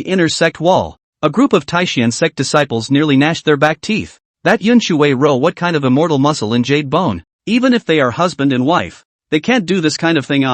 Speaker 1: inner sect wall, a group of Taishan sect disciples nearly gnashed their back teeth. That Yun Shuiro, what kind of immortal muscle in jade bone? Even if they are husband and wife, they can't do this kind of thing.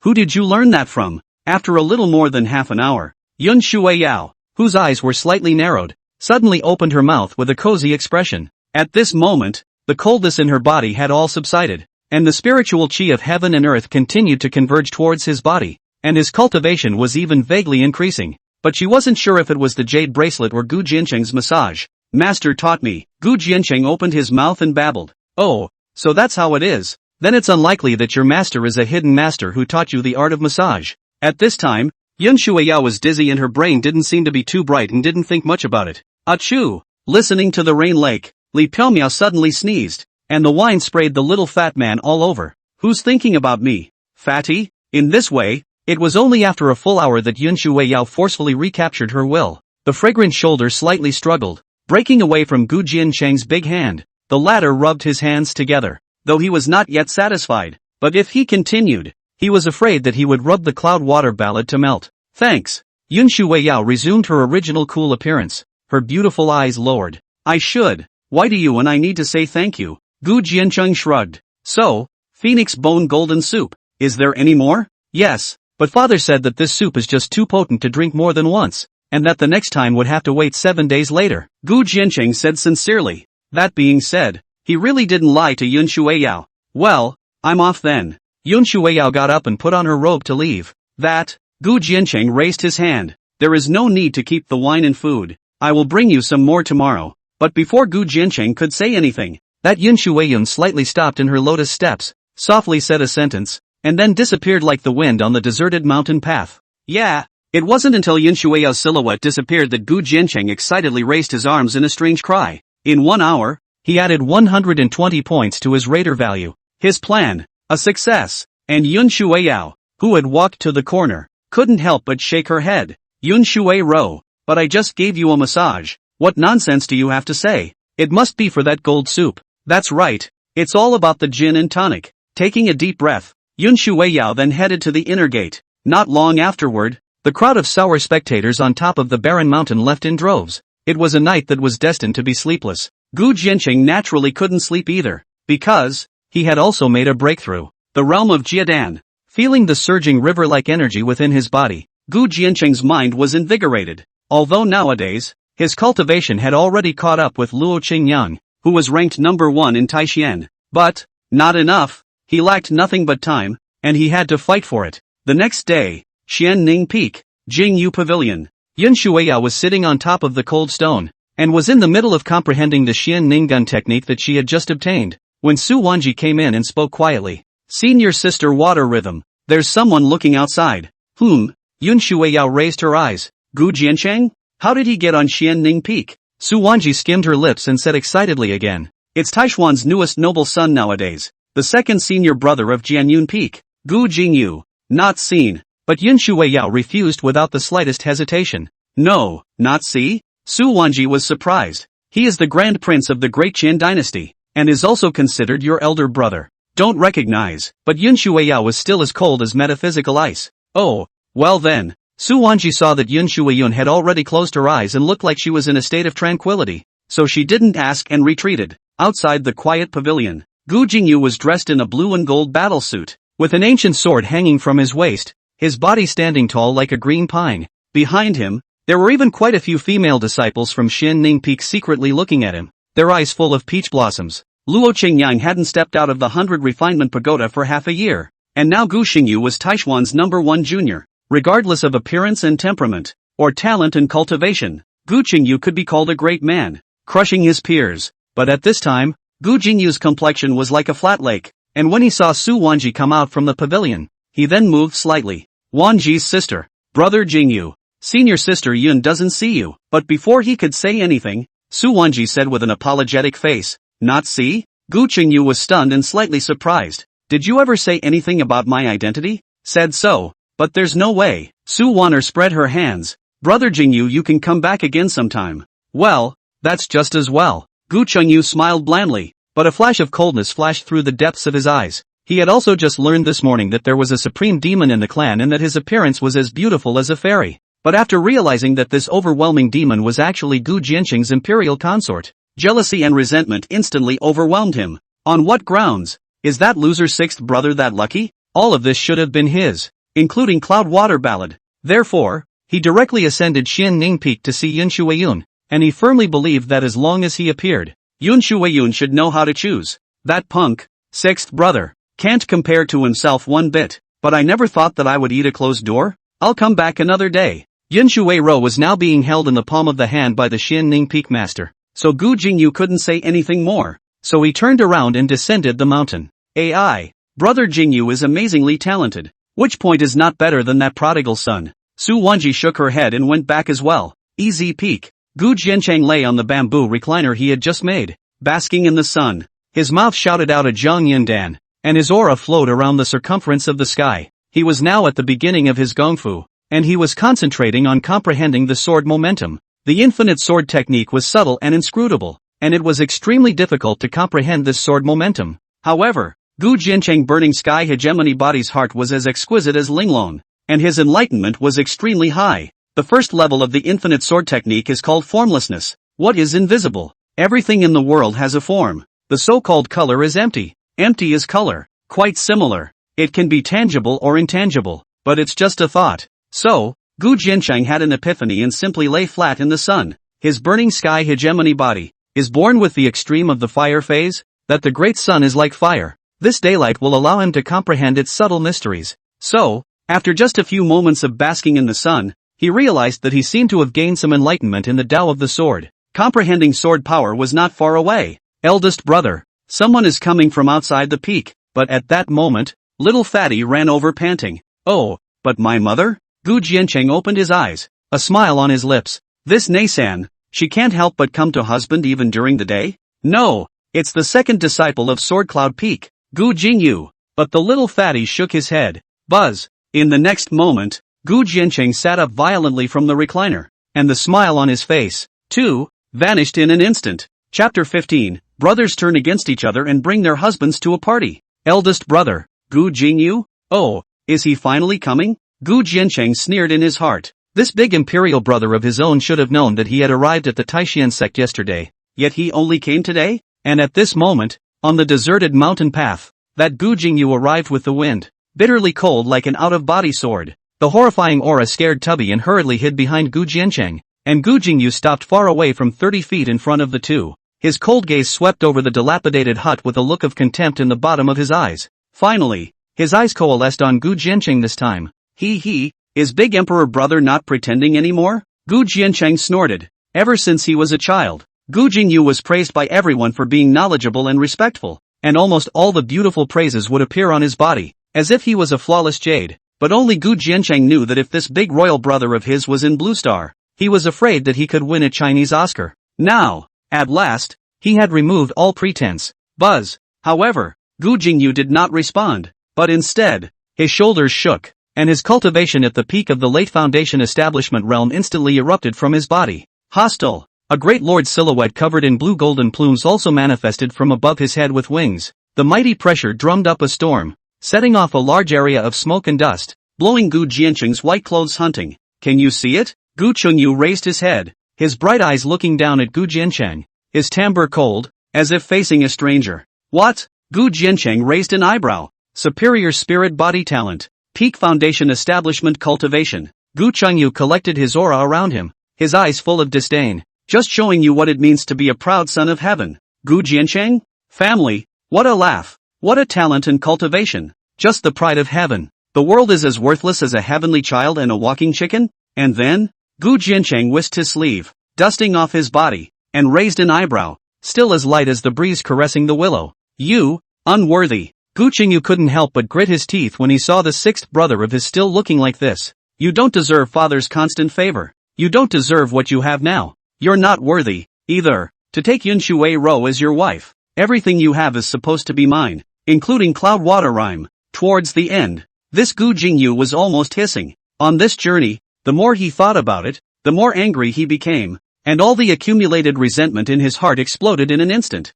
Speaker 1: Who did you learn that from? After a little more than half an hour, Yun Shuiao, whose eyes were slightly narrowed, suddenly opened her mouth with a cozy expression. At this moment, the coldness in her body had all subsided, and the spiritual chi of heaven and earth continued to converge towards his body, and his cultivation was even vaguely increasing. But she wasn't sure if it was the jade bracelet or Gu Jiancheng's massage. Master taught me. Gu Jiancheng opened his mouth and babbled. Oh, so that's how it is. Then it's unlikely that your master is a hidden master who taught you the art of massage. At this time, Yun Shuiao was dizzy and her brain didn't seem to be too bright and didn't think much about it. Achoo! Listening to the rain lake, Li Piaomiao suddenly sneezed, and the wine sprayed the little fat man all over. Who's thinking about me? Fatty? In this way, it was only after a full hour that Yun Shuiao forcefully recaptured her will. The fragrant shoulder slightly struggled, breaking away from Gu Jiancheng's big hand. The latter rubbed his hands together, though he was not yet satisfied. But if he continued, he was afraid that he would rub the cloud water ballad to melt. Thanks. Yun Shuiao resumed her original cool appearance, her beautiful eyes lowered. I should. Why do you and I need to say thank you? Gu Jiancheng shrugged. So, phoenix bone golden soup. Is there any more? Yes, but father said that this soup is just too potent to drink more than once, and that the next time would have to wait 7 days later. Gu Jiancheng said sincerely. That being said, he really didn't lie to Yun Shuiao. Well, I'm off then. Yun Shuiao got up and put on her robe to leave. That, Gu Jiancheng raised his hand. There is no need to keep the wine and food. I will bring you some more tomorrow. But before Gu Jiancheng could say anything, that Yun Shuiao slightly stopped in her lotus steps, softly said a sentence, and then disappeared like the wind on the deserted mountain path. Yeah, it wasn't until Yun Shuiao's silhouette disappeared that Gu Jiancheng excitedly raised his arms in a strange cry. In 1 hour, he added 120 points to his radar value. His plan, a success, and Yun Shuiao, who had walked to the corner, couldn't help but shake her head. Yun Shuiro, but I just gave you a massage. What nonsense do you have to say? It must be for that gold soup. That's right. It's all about the gin and tonic. Taking a deep breath, Yun Shuiao then headed to the inner gate. Not long afterward, the crowd of sour spectators on top of the barren mountain left in droves. It was a night that was destined to be sleepless. Gu Jiancheng naturally couldn't sleep either, because he had also made a breakthrough. The realm of Jiadan. Feeling the surging river-like energy within his body, Gu Jiancheng's mind was invigorated. Although nowadays, his cultivation had already caught up with Luo Qingyang, who was ranked number 1 in Taishan. But, not enough, he lacked nothing but time, and he had to fight for it. The next day, Xianning Peak, Jingyu Pavilion. Yun Shuiao was sitting on top of the cold stone, and was in the middle of comprehending the Xianning gun technique that she had just obtained, when Su Wanji came in and spoke quietly. Senior sister water rhythm, there's someone looking outside. Yun Shuiao raised her eyes. Gu Jiancheng? How did he get on Xianning Peak? Su Wanji skimmed her lips and said excitedly again. It's Taishuan's newest noble son nowadays, the second senior brother of Jianyun Peak. Gu Jingyu. Not seen. But Yun Shuiao refused without the slightest hesitation. No, not see? Su Wanji was surprised. He is the grand prince of the Great Qin dynasty, and is also considered your elder brother. Don't recognize. But Yun Shuiao was still as cold as metaphysical ice. Oh, well then. Su Wanji saw that Yun Shuiyun had already closed her eyes and looked like she was in a state of tranquility, so she didn't ask and retreated. Outside the quiet pavilion, Gu Jingyu was dressed in a blue and gold battle suit, with an ancient sword hanging from his waist, his body standing tall like a green pine. Behind him, There were even quite a few female disciples from Xin Ning Peak secretly looking at him, their eyes full of peach blossoms. Luo Qingyang hadn't stepped out of the 100 Refinement Pagoda for half a year, and now Gu Xingyu was Taishuan's #1 junior. Regardless of appearance and temperament, or talent and cultivation, Gu Xingyu could be called a great man, crushing his peers. But at this time, Gu Jingyu's complexion was like a flat lake, and when he saw Su Wanji come out from the pavilion, he then moved slightly. Wanji's sister, brother Jingyu, senior sister Yun doesn't see you. But before he could say anything, Su Wanji said with an apologetic face, not see? Gu Xingyu was stunned and slightly surprised. Did you ever say anything about my identity? Said so, but there's no way. Su Wan'er spread her hands. Brother Jingyu, you can come back again sometime. Well, that's just as well. Gu Chengyu smiled blandly, but a flash of coldness flashed through the depths of his eyes. He had also just learned this morning that there was a supreme demon in the clan and that his appearance was as beautiful as a fairy. But after realizing that this overwhelming demon was actually Gu Jianqing's imperial consort, jealousy and resentment instantly overwhelmed him. On what grounds? Is that loser's sixth brother that lucky? All of this should have been his, including Cloud Water Ballad. Therefore, he directly ascended Xin Ning Peak to see Yun Shuiyun, and he firmly believed that as long as he appeared, Yun Shuiyun should know how to choose. That punk, sixth brother, can't compare to himself one bit. But I never thought that I would eat a closed door. I'll come back another day. Yun Shuiru was now being held in the palm of the hand by the Xin Ning Peak master, so Gu Jingyu couldn't say anything more, so he turned around and descended the mountain. AI, brother Jingyu is amazingly talented. Which point is not better than that prodigal son? Su Wanji shook her head and went back as well. Easy peak. Gu Jianchang lay on the bamboo recliner he had just made, basking in the sun. His mouth shouted out a Zhang Yundan, and his aura flowed around the circumference of the sky. He was now at the beginning of his gongfu, and he was concentrating on comprehending the sword momentum. The infinite sword technique was subtle and inscrutable, and it was extremely difficult to comprehend this sword momentum. However, Gu Jianchang Burning Sky Hegemony Body's heart was as exquisite as Linglong, and his enlightenment was extremely high. The first level of the infinite sword technique is called formlessness. What is invisible? Everything in the world has a form. The so-called color is empty. Empty is color. Quite similar. It can be tangible or intangible, but it's just a thought. So, Gu Jianchang had an epiphany and simply lay flat in the sun. His burning sky hegemony body is born with the extreme of the fire phase, that the great sun is like fire. This daylight will allow him to comprehend its subtle mysteries. So, after just a few moments of basking in the sun, he realized that he seemed to have gained some enlightenment in the Tao of the sword. Comprehending sword power was not far away. Eldest brother, someone is coming from outside the peak. But at that moment, little Fatty ran over panting. Oh, but my mother? Gu Jiancheng opened his eyes, a smile on his lips. This Neisan, she can't help but come to husband even during the day? No, it's the second disciple of Sword Cloud Peak, Gu Jingyu. But the little Fatty shook his head. Buzz. In the next moment, Gu Jiancheng sat up violently from the recliner, and the smile on his face, too, vanished in an instant. Chapter 15, Brothers turn against each other and bring their husbands to a party. Eldest brother, Gu Jingyu? Oh, is he finally coming? Gu Jiancheng sneered in his heart. This big imperial brother of his own should have known that he had arrived at the Taishan sect yesterday, yet he only came today? And at this moment, on the deserted mountain path, that Gu Jingyu arrived with the wind, bitterly cold like an out-of-body sword. The horrifying aura scared Tubby and hurriedly hid behind Gu Jiancheng, and Gu Jingyu stopped far away from 30 feet in front of the two. His cold gaze swept over the dilapidated hut with a look of contempt in the bottom of his eyes. Finally, his eyes coalesced on Gu Jiancheng this time. Is Big Emperor brother not pretending anymore? Gu Jiancheng snorted. Ever since he was a child, Gu Jingyu was praised by everyone for being knowledgeable and respectful, and almost all the beautiful praises would appear on his body, as if he was a flawless jade. But only Gu Jiancheng knew that if this big royal brother of his was in Blue Star, he was afraid that he could win a Chinese Oscar. Now, at last, he had removed all pretense. Buzz. However, Gu Jingyu did not respond, but instead, his shoulders shook, and his cultivation at the peak of the late Foundation establishment realm instantly erupted from his body. Hostile. A great lord silhouette covered in blue golden plumes also manifested from above his head with wings. The mighty pressure drummed up a storm, setting off a large area of smoke and dust, blowing Gu Jiancheng's white clothes hunting. Can you see it? Gu Chengyu raised his head, his bright eyes looking down at Gu Jiancheng, his timbre cold, as if facing a stranger. What? Gu Jiancheng raised an eyebrow. Superior spirit body talent. Peak Foundation establishment cultivation. Gu Chengyu collected his aura around him, his eyes full of disdain. Just showing you what it means to be a proud son of heaven. Gu Jiancheng? Family? What a laugh. What a talent and cultivation. Just the pride of heaven. The world is as worthless as a heavenly child and a walking chicken? And then? Gu Jiancheng whisked his sleeve, dusting off his body, and raised an eyebrow, still as light as the breeze caressing the willow. You, unworthy. Gu Qingyu couldn't help but grit his teeth when he saw the sixth brother of his still looking like this. You don't deserve father's constant favor. You don't deserve what you have now. You're not worthy, either, to take Yunshui Ro as your wife. Everything you have is supposed to be mine, including cloud water rhyme. Towards the end, this Gu Jingyu was almost hissing. On this journey, the more he thought about it, the more angry he became, and all the accumulated resentment in his heart exploded in an instant.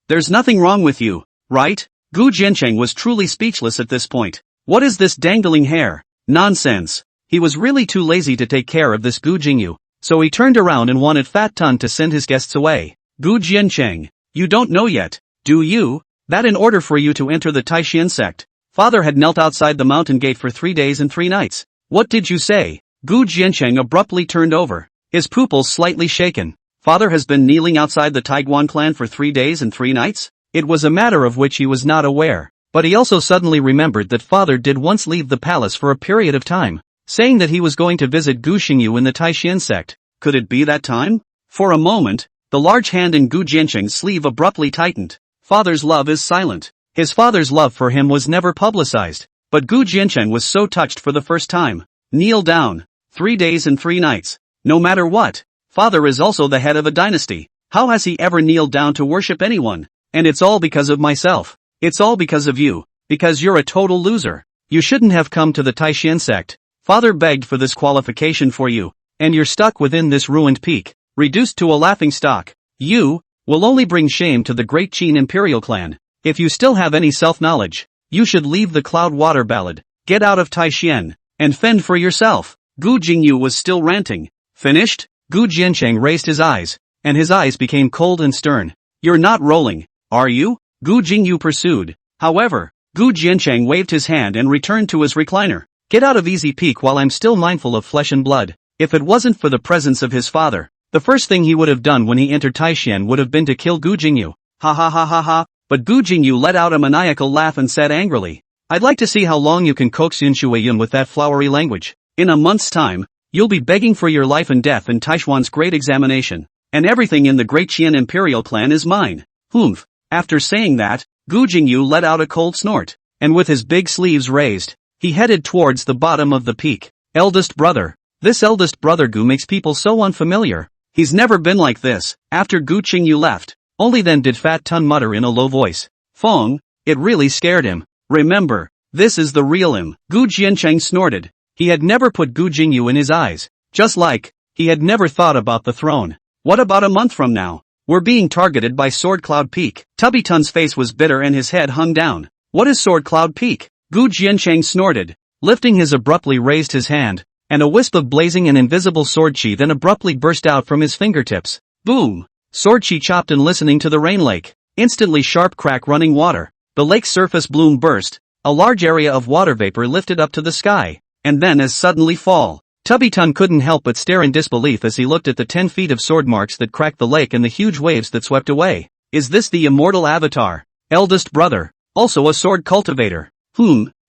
Speaker 1: There's nothing wrong with you, right? Gu Jiancheng was truly speechless at this point. What is this dangling hair? Nonsense. He was really too lazy to take care of this Gu Jingyu, so he turned around and wanted Fat Tun to send his guests away. Gu Jiancheng, you don't know yet, do you? That in order for you to enter the Taishan sect, father had knelt outside the mountain gate for 3 days and 3 nights. What did you say? Gu Jiancheng abruptly turned over, his pupils slightly shaken. Father has been kneeling outside the Taiguan clan for 3 days and 3 nights? It was a matter of which he was not aware, but he also suddenly remembered that father did once leave the palace for a period of time, saying that he was going to visit Gu Xingyu in the Taishan sect. Could it be that time? For a moment, the large hand in Gu Jiancheng's sleeve abruptly tightened. Father's love is silent. His father's love for him was never publicized, but Gu Jiancheng was so touched for the first time. Kneel down. 3 days and 3 nights. No matter what, father is also the head of a dynasty. How has he ever kneeled down to worship anyone? And it's all because of myself. It's all because of you. Because you're a total loser. You shouldn't have come to the Taishan sect. Father begged for this qualification for you, and you're stuck within this ruined peak, reduced to a laughingstock. You will only bring shame to the great Qin imperial clan. If you still have any self-knowledge, you should leave the Cloud Water Ballad, get out of Taishan, and fend for yourself. Gu Jingyu was still ranting. Finished? Gu Jiancheng raised his eyes, and his eyes became cold and stern. You're not rolling, are you? Gu Jingyu pursued. However, Gu Jiancheng waved his hand and returned to his recliner. Get out of Easy Peak while I'm still mindful of flesh and blood. If it wasn't for the presence of his father, the first thing he would have done when he entered Taishan would have been to kill Gu Jingyu. Ha ha ha ha ha. But Gu Jingyu let out a maniacal laugh and said angrily, I'd like to see how long you can coax Yunshui Yun with that flowery language. In a month's time, you'll be begging for your life and death in Taishuan's great examination, and everything in the great Qian imperial clan is mine. Humph. After saying that, Gu Jingyu let out a cold snort, and with his big sleeves raised, he headed towards the bottom of the peak. Eldest brother. This eldest brother Gu makes people so unfamiliar. He's never been like this. After Gu Qingyu left, only then did Fat Tun mutter in a low voice. Feng, it really scared him. Remember, this is the real him. Gu Jiancheng snorted. He had never put Gu Jingyu in his eyes. Just like, he had never thought about the throne. What about a month from now? We're being targeted by Sword Cloud Peak. Tubby Tun's face was bitter and his head hung down. What is Sword Cloud Peak? Gu Jiancheng snorted, lifting his abruptly raised his hand, and a wisp of blazing and invisible sword chi then abruptly burst out from his fingertips. Boom! Sword chi chopped and listening to the rain lake. Instantly sharp crack running water. The lake's surface bloom burst, a large area of water vapor lifted up to the sky, and then as suddenly fall. Tubby Tun couldn't help but stare in disbelief as he looked at the 10 feet of sword marks that cracked the lake and the huge waves that swept away. Is this the immortal avatar? Eldest brother, also a sword cultivator.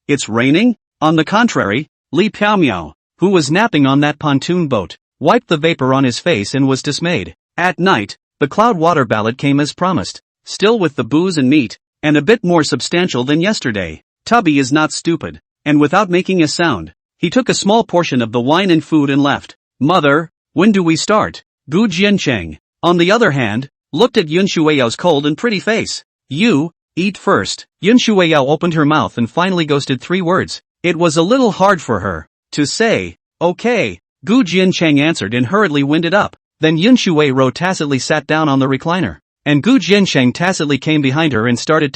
Speaker 1: It's raining? On the contrary, Li Piaomiao, who was napping on that pontoon boat, wiped the vapor on his face and was dismayed. At night, the Cloud Water Ballad came as promised, still with the booze and meat, and a bit more substantial than yesterday. Tubby is not stupid, and without making a sound, he took a small portion of the wine and food and left. Mother, when do we start? Gu Jiancheng, on the other hand, looked at Yun Shuiyao's cold and pretty face. You, eat first. Yun Shuiyao opened her mouth and finally ghosted 3 words. It was a little hard for her to say, okay. Gu Jiancheng answered and hurriedly winded up. Then Yun Shuiyo tacitly sat down on the recliner, and Gu Jiancheng tacitly came behind her and started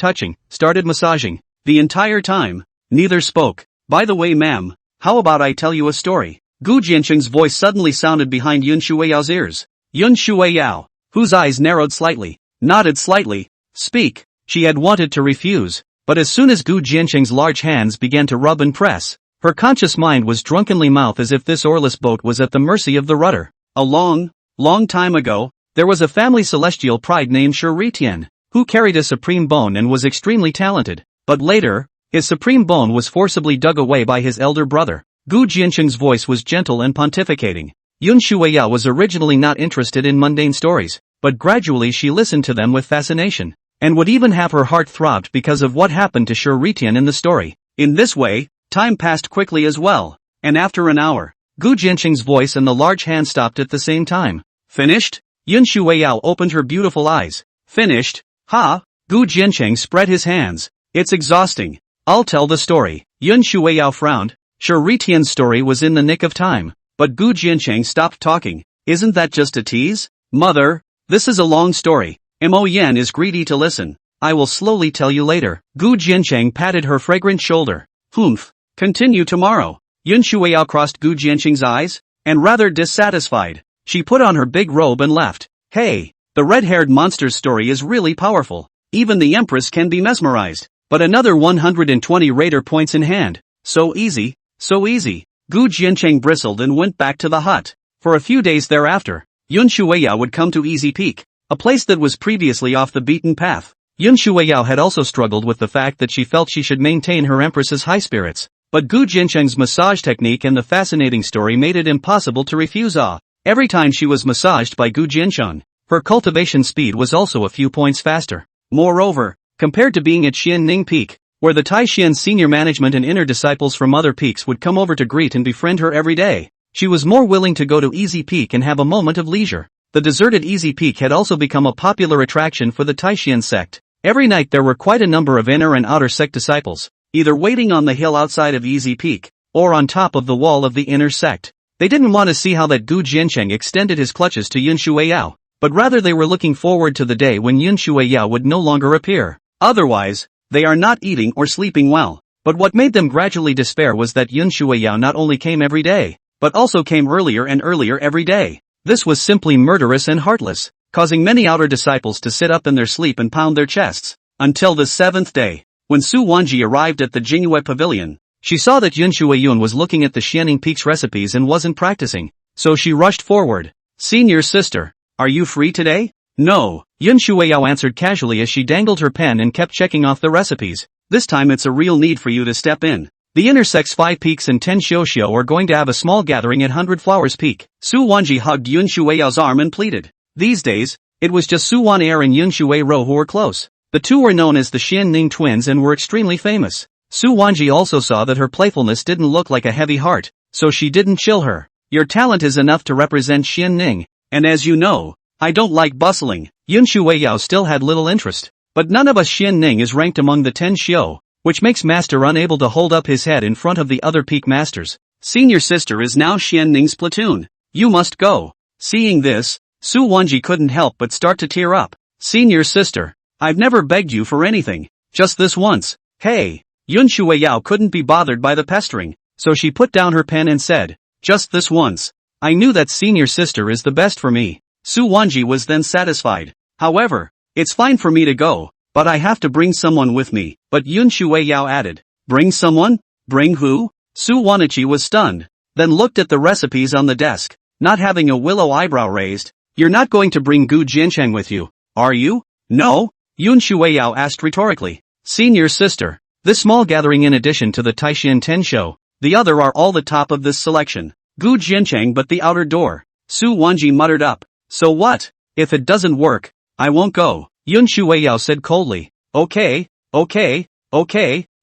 Speaker 1: massaging. The entire time, neither spoke. By the way ma'am, how about I tell you a story? Gu Jiancheng's voice suddenly sounded behind Yun Shuiyao's ears. Yun Shuiyao, whose eyes narrowed slightly, nodded slightly. Speak. She had wanted to refuse, but as soon as Gu Jiancheng's large hands began to rub and press, her conscious mind was drunkenly mouth as if this oarless boat was at the mercy of the rudder. A long time ago, there was a family celestial pride named Shuritian, who carried a supreme bone and was extremely talented, but later, his supreme bone was forcibly dug away by his elder brother. Gu Jiancheng's voice was gentle and pontificating. Yun Shueya was originally not interested in mundane stories, but gradually she listened to them with fascination, and would even have her heart throbbed because of what happened to Shuritian in the story. In this way, time passed quickly as well, and after an hour, Gu Jiancheng's voice and the large hand stopped at the same time. Finished? Yun Shueya opened her beautiful eyes. Finished? Ha! Gu Jiancheng spread his hands. It's exhausting. I'll tell the story. Yun Shueya frowned. Shuritian's story was in the nick of time, but Gu Jiancheng stopped talking. Isn't that just a tease? Mother, this is a long story. Mo Yan is greedy to listen. I will slowly tell you later. Gu Jiancheng patted her fragrant shoulder. Humph. Continue tomorrow. Yun Shueya crossed Gu Jiancheng's eyes, and rather dissatisfied, she put on her big robe and left. Hey, the red-haired monster's story is really powerful. Even the Empress can be mesmerized. But another 120 raider points in hand. So easy, so easy. Gu Jiancheng bristled and went back to the hut. For a few days thereafter, Yun Shueya would come to Easy Peak, a place that was previously off the beaten path. Yun Shueya had also struggled with the fact that she felt she should maintain her Empress's high spirits, but Gu Jiancheng's massage technique and the fascinating story made it impossible to refuse. Every time she was massaged by Gu Jiancheng, her cultivation speed was also a few points faster. Moreover, compared to being at Xianning Peak, where the Taishan senior management and inner disciples from other peaks would come over to greet and befriend her every day, she was more willing to go to Easy Peak and have a moment of leisure. The deserted Easy Peak had also become a popular attraction for the Taishan sect. Every night there were quite a number of inner and outer sect disciples, either waiting on the hill outside of Easy Peak, or on top of the wall of the inner sect. They didn't want to see how that Gu Jiancheng extended his clutches to Yun Shueya, but rather they were looking forward to the day when Yun Shueya would no longer appear. Otherwise, they are not eating or sleeping well. But what made them gradually despair was that Yun Shueya not only came every day, but also came earlier and earlier every day. This was simply murderous and heartless, causing many outer disciples to sit up in their sleep and pound their chests. Until the seventh day, when Su Wanji arrived at the Jingyue Pavilion, she saw that Yun Shueyun was looking at the Xianning Peak's recipes and wasn't practicing, so she rushed forward. Senior sister, are you free today? No, Yun Shueyao answered casually as she dangled her pen and kept checking off the recipes. This time it's a real need for you to step in. The inner sect's 5 peaks and 10 xiuxiu are going to have a small gathering at 100 Flowers Peak. Su Wanji hugged Yun Shueyao's arm and pleaded. These days, it was just Su Wan Er and Yun Shueiro who were close. The two were known as the Xianning twins and were extremely famous. Su Wanji also saw that her playfulness didn't look like a heavy heart, so she didn't chill her. Your talent is enough to represent Xianning, and as you know, I don't like bustling. Yun Shueiyao still had little interest, but none of us Xianning is ranked among the 10 xiu, which makes Master unable to hold up his head in front of the other peak masters. Senior sister is now Xianning's platoon. You must go. Seeing this, Su Wanji couldn't help but start to tear up. Senior sister, I've never begged you for anything, just this once. Hey, Yun Shueiyao couldn't be bothered by the pestering, so she put down her pen and said, just this once. I knew that senior sister is the best for me. Su Wanji was then satisfied. However, it's fine for me to go, but I have to bring someone with me. But Yun Shueiyao added, bring someone? Bring who? Su Wanichi was stunned, then looked at the recipes on the desk, not having a willow eyebrow raised. You're not going to bring Gu Jiancheng with you, are you? No? Yun Shueiyao asked rhetorically. Senior sister, this small gathering in addition to the Taishan Tenshou, the other are all the top of this selection. Gu Jiancheng but the outer door. Su Wanji muttered up. So what? If it doesn't work, I won't go. Yun Shueiyao said coldly. Okay.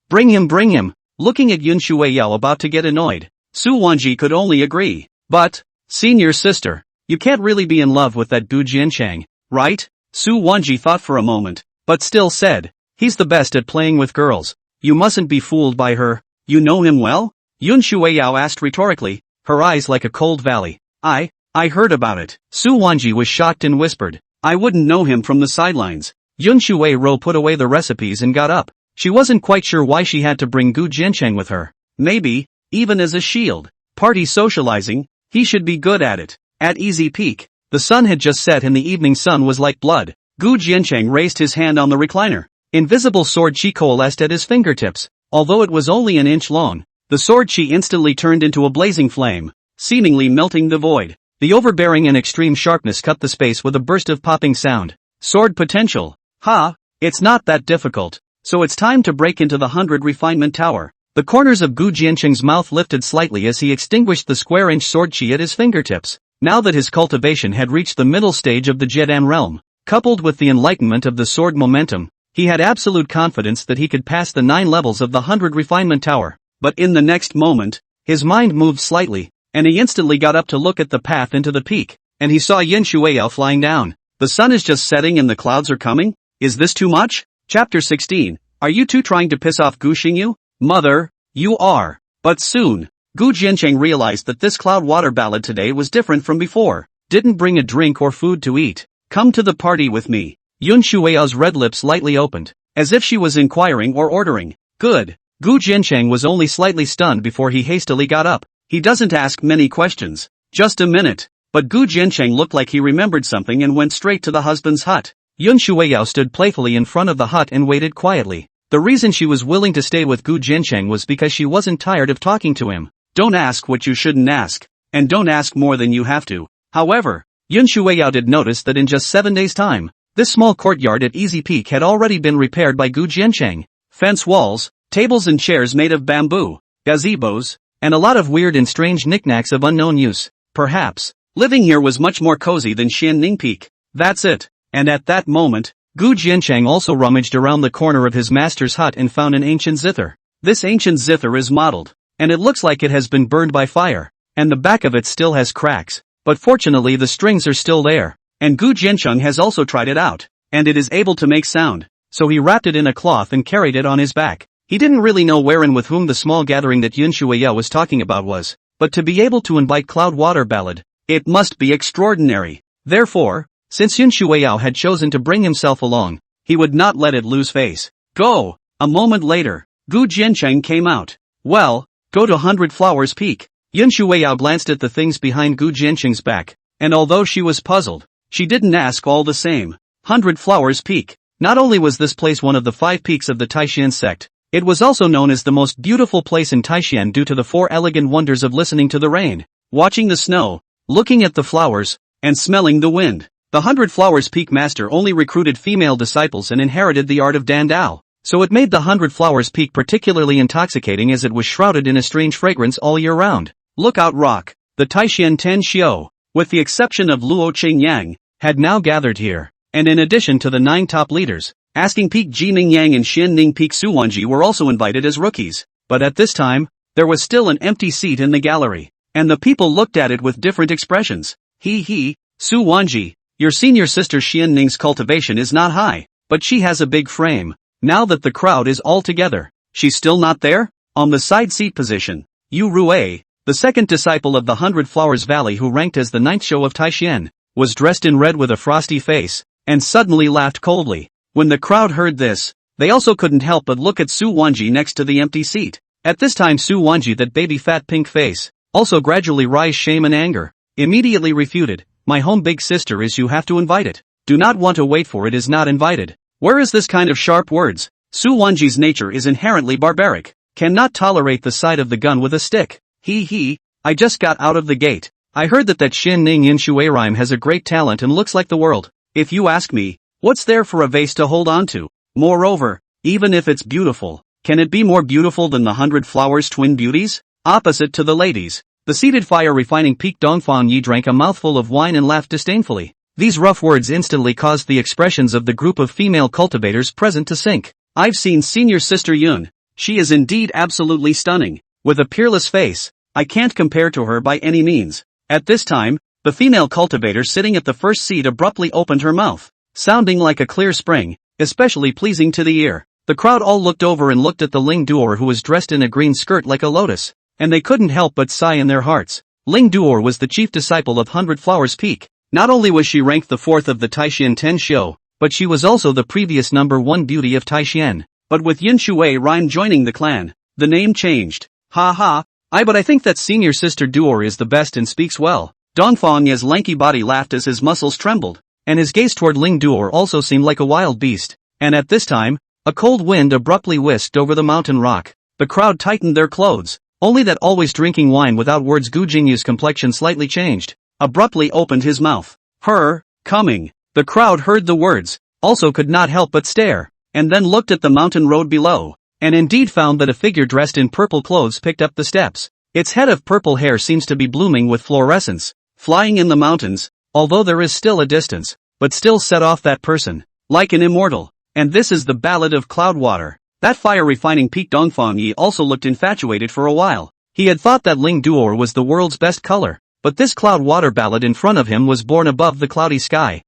Speaker 1: Bring him. Looking at Yun Shueiyao about to get annoyed, Su Wanji could only agree. But, senior sister, you can't really be in love with that Gu Jiancheng, right? Su Wanji thought for a moment, but still said, he's the best at playing with girls. You mustn't be fooled by her. You know him well? Yun Shueiyao asked rhetorically, her eyes like a cold valley. I heard about it. Su Wanji was shocked and whispered, I wouldn't know him from the sidelines. Yun Shueiro put away the recipes and got up. She wasn't quite sure why she had to bring Gu Jiancheng with her. Maybe, even as a shield. Party socializing, he should be good at it. At Easy Peak, the sun had just set and the evening sun was like blood. Gu Jiancheng raised his hand on the recliner. Invisible sword chi coalesced at his fingertips. Although it was only an inch long, the sword chi instantly turned into a blazing flame, seemingly melting the void. The overbearing and extreme sharpness cut the space with a burst of popping sound. Sword potential. Ha, it's not that difficult. So it's time to break into the 100 refinement tower. The corners of Gu Jiancheng's mouth lifted slightly as he extinguished the square-inch sword chi at his fingertips. Now that his cultivation had reached the middle stage of the Jedan realm, coupled with the enlightenment of the sword momentum, he had absolute confidence that he could pass the 9 levels of the 100 refinement tower. But in the next moment, his mind moved slightly, and he instantly got up to look at the path into the peak, and he saw Yin Shuiyao flying down. The sun is just setting and the clouds are coming? Is this too much? Chapter 16. Are you two trying to piss off Gu Xingyu? Mother, you are. But soon, Gu Jiancheng realized that this cloud water ballad today was different from before. Didn't bring a drink or food to eat. Come to the party with me. Yun Shuiao's red lips lightly opened, as if she was inquiring or ordering. Good. Gu Jiancheng was only slightly stunned before he hastily got up. He doesn't ask many questions. Just a minute. But Gu Jiancheng looked like he remembered something and went straight to the husband's hut. Yun Shuiao stood playfully in front of the hut and waited quietly. The reason she was willing to stay with Gu Jiancheng was because she wasn't tired of talking to him. Don't ask what you shouldn't ask. And don't ask more than you have to. However, Yun Shuiao did notice that in just 7 days' time, this small courtyard at Easy Peak had already been repaired by Gu Jiancheng. Fence walls, tables and chairs made of bamboo, gazebos, and a lot of weird and strange knickknacks of unknown use. Perhaps, living here was much more cozy than Xianning Peak. That's it. And at that moment, Gu Jiancheng also rummaged around the corner of his master's hut and found an ancient zither. This ancient zither is mottled, and it looks like it has been burned by fire, and the back of it still has cracks. But fortunately the strings are still there, and Gu Jiancheng has also tried it out, and it is able to make sound, so he wrapped it in a cloth and carried it on his back. He didn't really know where and with whom the small gathering that Yun Shuiao was talking about was, but to be able to invite Cloud Water Ballad, it must be extraordinary. Therefore, since Yun Shuiao had chosen to bring himself along, he would not let it lose face. Go! A moment later, Gu Jiancheng came out. Well, go to 100 Flowers Peak. Yun Shuiao glanced at the things behind Gu Jiancheng's back, and although she was puzzled, she didn't ask all the same. 100 Flowers Peak. Not only was this place one of the 5 peaks of the Taishan sect, it was also known as the most beautiful place in Taishan due to the 4 elegant wonders of listening to the rain, watching the snow, looking at the flowers, and smelling the wind. The 100 Flowers Peak master only recruited female disciples and inherited the art of Dandao, so it made the 100 Flowers Peak particularly intoxicating as it was shrouded in a strange fragrance all year round. Lookout Rock, the Taishan Ten Xiu, with the exception of Luo Qingyang, had now gathered here, and in addition to the 9 top leaders, Asking Peak Jining Yang and Xianning Peak Suwanji were also invited as rookies. But at this time, there was still an empty seat in the gallery, and the people looked at it with different expressions. Suwanji, your senior sister Xianning's cultivation is not high, but she has a big frame. Now that the crowd is all together, she's still not there? On the side seat position, Yu Rui, the second disciple of the 100 Flowers Valley who ranked as the 9th show of Taishan, was dressed in red with a frosty face, and suddenly laughed coldly. When the crowd heard this, they also couldn't help but look at Su Wanji next to the empty seat. At this time Su Wanji, that baby fat pink face, also gradually rise shame and anger, immediately refuted. My home big sister is, you have to invite it. Do not want to wait for it is not invited. Where is this kind of sharp words? Su Wanji's nature is inherently barbaric, cannot tolerate the sight of the gun with a stick. I just got out of the gate. I heard that Xin Ning Yin Shui rhyme has a great talent and looks like the world. If you ask me, what's there for a vase to hold on to? Moreover, even if it's beautiful, can it be more beautiful than the 100 Flowers twin beauties? Opposite to the ladies, the seated fire refining Peak Dongfang Yi drank a mouthful of wine and laughed disdainfully. These rough words instantly caused the expressions of the group of female cultivators present to sink. I've seen senior sister Yun. She is indeed absolutely stunning. With a peerless face, I can't compare to her by any means. At this time, the female cultivator sitting at the first seat abruptly opened her mouth, sounding like a clear spring, especially pleasing to the ear. The crowd all looked over and looked at the Ling Duor, who was dressed in a green skirt like a lotus, and they couldn't help but sigh in their hearts. Ling Duor was the chief disciple of 100 Flowers Peak. Not only was she ranked the 4th of the Taishan Ten Xiu, but she was also the previous number 1 beauty of Taishan. But with Yin Shui Rhyme joining the clan, the name changed. But I think that senior sister Duor is the best and speaks well. Dongfang Ye's lanky body laughed as his muscles trembled, and his gaze toward Ling Duor also seemed like a wild beast. And at this time, a cold wind abruptly whisked over the mountain rock. The crowd tightened their clothes, only that always drinking wine without words Gu Jingyu's complexion slightly changed. abruptly opened his mouth. Her, coming. The crowd heard the words, also could not help but stare, and then looked at the mountain road below, and indeed found that a figure dressed in purple clothes picked up the steps. Its head of purple hair seems to be blooming with fluorescence, flying in the mountains, although there is still a distance, but still set off that person, like an immortal. And this is the Ballad of Cloudwater. That fire-refining Peak Dongfang Yi also looked infatuated for a while. He had thought that Ling Duor was the world's best color, but this Cloudwater ballad in front of him was born above the cloudy sky.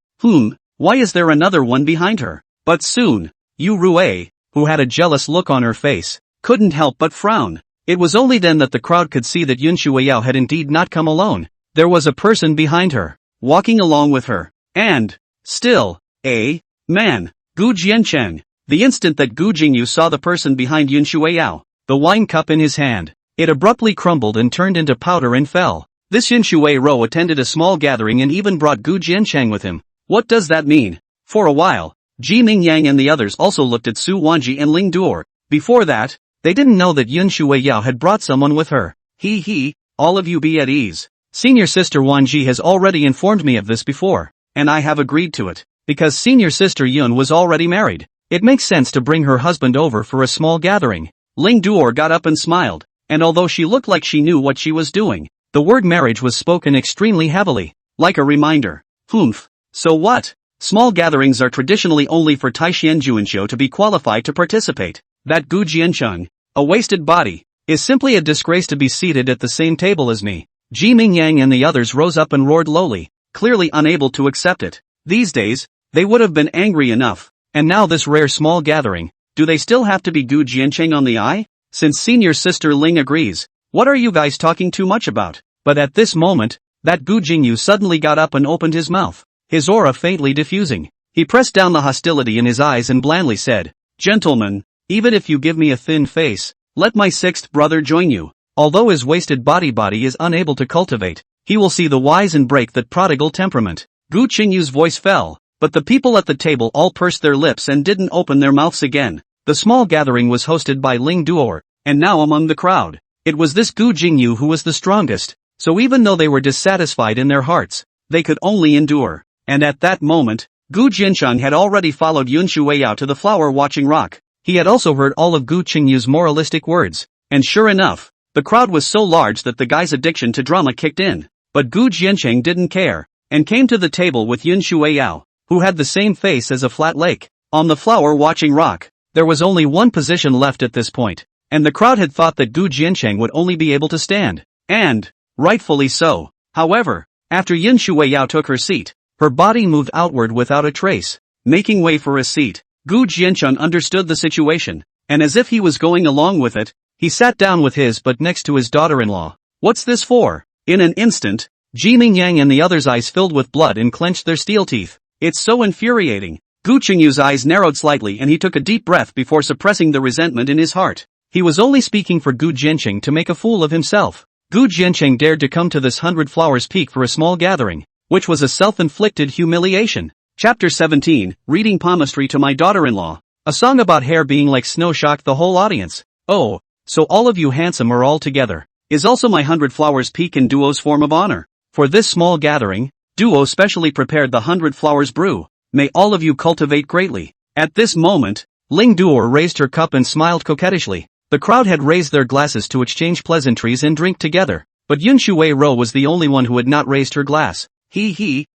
Speaker 1: Why is there another one behind her? But soon, Yu Rui, who had a jealous look on her face, couldn't help but frown. It was only then that the crowd could see that Yun Shuiyao had indeed not come alone. There was a person behind her, walking along with her, and, still, a man, Gu Jiancheng. The instant that Gu Jingyu saw the person behind Yun Shuiyao, the wine cup in his hand, it abruptly crumbled and turned into powder and fell. This Yun Shuiyao attended a small gathering and even brought Gu Jiancheng with him. What does that mean? For a while, Ji Mingyang and the others also looked at Su Wanji and Ling Duor. Before that, they didn't know that Yun Shuiyao had brought someone with her. All of you be at ease. Senior sister Wanji has already informed me of this before, and I have agreed to it, because senior sister Yun was already married. It makes sense to bring her husband over for a small gathering. Ling Duor got up and smiled, and although she looked like she knew what she was doing, the word marriage was spoken extremely heavily, like a reminder. So what? Small gatherings are traditionally only for Taishian Juanxiu to be qualified to participate. That Gu Jiancheng, a wasted body, is simply a disgrace to be seated at the same table as me. Ji Mingyang and the others rose up and roared lowly, clearly unable to accept it. These days, they would have been angry enough, and now this rare small gathering, do they still have to be Gu Jiancheng on the eye? Since senior sister Ling agrees, what are you guys talking too much about? But at this moment, that Gu Jingyu suddenly got up and opened his mouth, his aura faintly diffusing. He pressed down the hostility in his eyes and blandly said, "Gentlemen, even if you give me a thin face, let my sixth brother join you." Although his wasted body is unable to cultivate, he will see the wise and break that prodigal temperament. Gu Qingyu's voice fell, but the people at the table all pursed their lips and didn't open their mouths again. The small gathering was hosted by Ling Duor, and now among the crowd, it was this Gu Jingyu who was the strongest, so even though they were dissatisfied in their hearts, they could only endure. And at that moment, Gu Jiancheng had already followed Yun Shuiyao to the flower-watching rock. He had also heard all of Gu Qingyu's moralistic words, and sure enough, the crowd was so large that the guy's addiction to drama kicked in. But Gu Jiancheng didn't care, and came to the table with Yun Shuiyao, who had the same face as a flat lake. On the flower-watching rock, there was only one position left at this point, and the crowd had thought that Gu Jiancheng would only be able to stand. And, rightfully so. However, after Yun Shuiyao took her seat, her body moved outward without a trace, making way for a seat. Gu Jiancheng understood the situation, and as if he was going along with it, he sat down with his but next to his daughter-in-law. What's this for? In an instant, Ji Mingyang and the others' eyes filled with blood and clenched their steel teeth. It's so infuriating. Gu Qingyu's eyes narrowed slightly and he took a deep breath before suppressing the resentment in his heart. He was only speaking for Gu Jiancheng to make a fool of himself. Gu Jiancheng dared to come to this 100 Flowers Peak for a small gathering, which was a self-inflicted humiliation. Chapter 17, Reading Palmistry to My Daughter-in-Law. A song about hair being like snow shocked the whole audience. Oh, so all of you handsome are all together. Is also my 100 Flowers Peak in Duo's form of honor. For this small gathering, Duo specially prepared the 100 Flowers brew. May all of you cultivate greatly. At this moment, Ling Duo raised her cup and smiled coquettishly. The crowd had raised their glasses to exchange pleasantries and drink together, but Yun Shuiyao was the only one who had not raised her glass.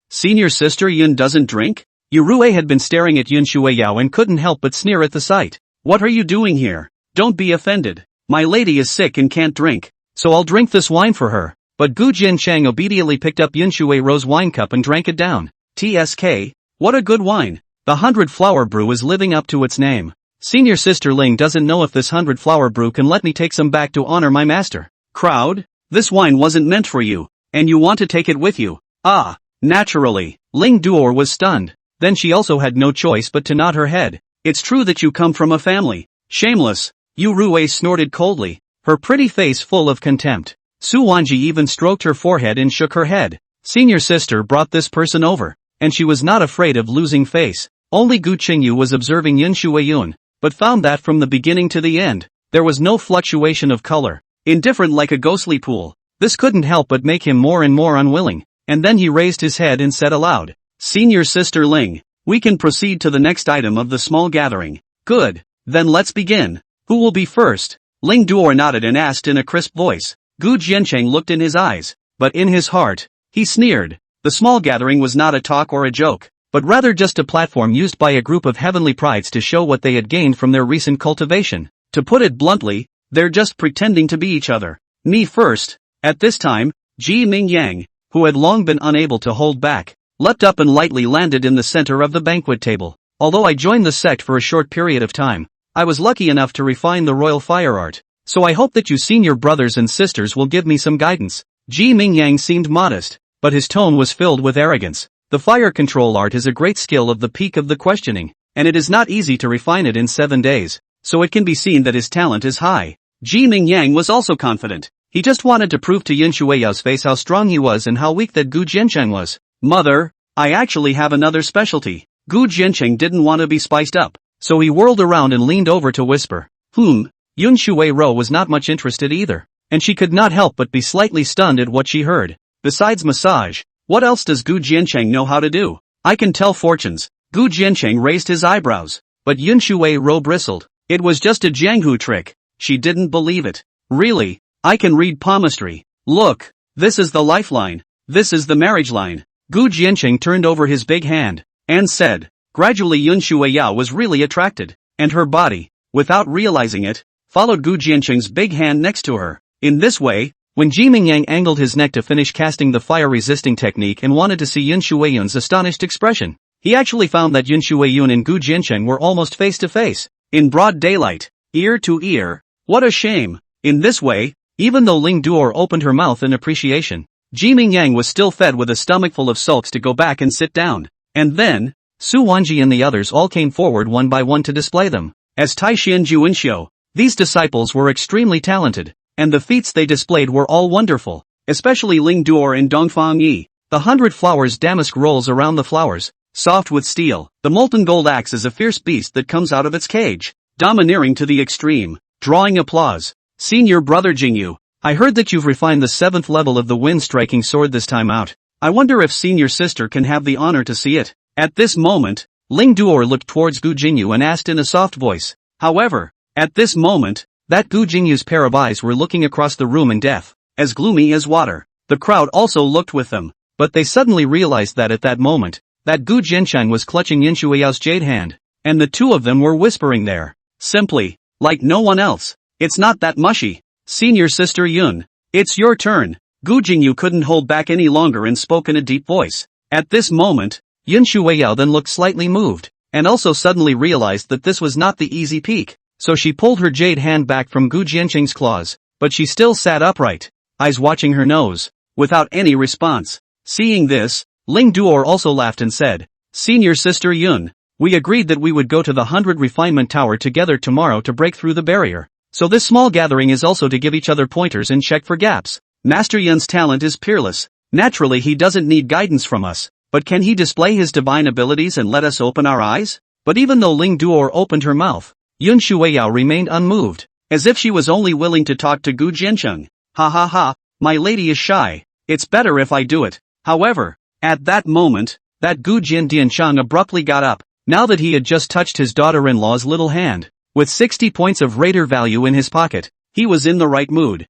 Speaker 1: Senior sister Yun doesn't drink? Yu Rui had been staring at Yun Shuiyao and couldn't help but sneer at the sight. What are you doing here? Don't be offended. My lady is sick and can't drink, so I'll drink this wine for her. But Gu Jiancheng obediently picked up Yun Shuiyau's wine cup and drank it down. TSK, what a good wine. The 100 Flower Brew is living up to its name. Senior sister Ling doesn't know if this 100 Flower Brew can let me take some back to honor my master. Crowd, this wine wasn't meant for you, and you want to take it with you. Ah, naturally. Ling Duor was stunned. Then she also had no choice but to nod her head. It's true that you come from a family. Shameless. Yu Rui snorted coldly, her pretty face full of contempt. Su Wanji even stroked her forehead and shook her head. Senior sister brought this person over, and she was not afraid of losing face. Only Gu Qingyu was observing Yun Shuiyun, but found that from the beginning to the end, there was no fluctuation of color, indifferent like a ghostly pool. This couldn't help but make him more and more unwilling, and then he raised his head and said aloud, "Senior Sister Ling, we can proceed to the next item of the small gathering." "Good. Then let's begin. Who will be first?" Ling Duor nodded and asked in a crisp voice. Gu Jiancheng looked in his eyes, but in his heart, he sneered. The small gathering was not a talk or a joke, but rather just a platform used by a group of heavenly prides to show what they had gained from their recent cultivation. To put it bluntly, they're just pretending to be each other. Me first. At this time, Ji Ming Yang, who had long been unable to hold back, leapt up and lightly landed in the center of the banquet table. Although I joined the sect for a short period of time, I was lucky enough to refine the royal fire art, so I hope that you senior brothers and sisters will give me some guidance. Ji Ming Yang seemed modest, but his tone was filled with arrogance. The fire control art is a great skill of the peak of the questioning, and it is not easy to refine it in 7 days, so it can be seen that his talent is high. Ji Ming Yang was also confident. He just wanted to prove to Yin Shuiyao's face how strong he was and how weak that Gu Jiancheng was. "Mother, I actually have another specialty." Gu Jiancheng didn't want to be spiced up, so he whirled around and leaned over to whisper. Yun Shuiao was not much interested either, and she could not help but be slightly stunned at what she heard. Besides massage, what else does Gu Jiancheng know how to do? "I can tell fortunes." Gu Jiancheng raised his eyebrows, but Yun Shuiao bristled. It was just a Jianghu trick. She didn't believe it. "Really? I can read palmistry. Look, this is the lifeline. This is the marriage line." Gu Jiancheng turned over his big hand, and said. Gradually Yun Shuiao was really attracted, and her body, without realizing it, followed Gu Jiancheng's big hand next to her. In this way, when Ji Mingyang angled his neck to finish casting the fire-resisting technique and wanted to see Yun Shuiyun's astonished expression, he actually found that Yun Shuiyun and Gu Jiancheng were almost face to face, in broad daylight, ear to ear. What a shame! In this way, even though Ling Duor opened her mouth in appreciation, Ji Mingyang was still fed with a stomachful of sulks to go back and sit down. And then, Su Wanji and the others all came forward one by one to display them. As Tai Xian Juinxiu, these disciples were extremely talented, and the feats they displayed were all wonderful, especially Ling Duor and Dongfang Yi. The 100 flowers damask rolls around the flowers, soft with steel. The molten gold axe is a fierce beast that comes out of its cage, domineering to the extreme, drawing applause. Senior brother Jingyu, I heard that you've refined the 7th level of the wind-striking sword this time out. I wonder if senior sister can have the honor to see it. At this moment, Ling Duor looked towards Gu Jingyu and asked in a soft voice. However, at this moment, that Gu Jingyu's pair of eyes were looking across the room in death, as gloomy as water. The crowd also looked with them, but they suddenly realized that at that moment, that Gu Jiancheng was clutching Yin Shuiyao's jade hand, and the two of them were whispering there. Simply, like no one else. It's not that mushy. Senior sister Yun, it's your turn. Gu Jingyu couldn't hold back any longer and spoke in a deep voice. At this moment, Yin Shuiyao then looked slightly moved, and also suddenly realized that this was not the easy peak, so she pulled her jade hand back from Gu Jiancheng's claws, but she still sat upright, eyes watching her nose, without any response. Seeing this, Ling Duor also laughed and said, Senior sister Yun, we agreed that we would go to the 100 refinement tower together tomorrow to break through the barrier. So this small gathering is also to give each other pointers and check for gaps. Master Yun's talent is peerless. Naturally he doesn't need guidance from us, but can he display his divine abilities and let us open our eyes? But even though Ling Duor opened her mouth, Yun Shuiyao remained unmoved, as if she was only willing to talk to Gu Jiancheng. Ha ha ha, my lady is shy. It's better if I do it. However, at that moment, that Gu Jiancheng abruptly got up, now that he had just touched his daughter-in-law's little hand. With 60 points of raider value in his pocket, he was in the right mood.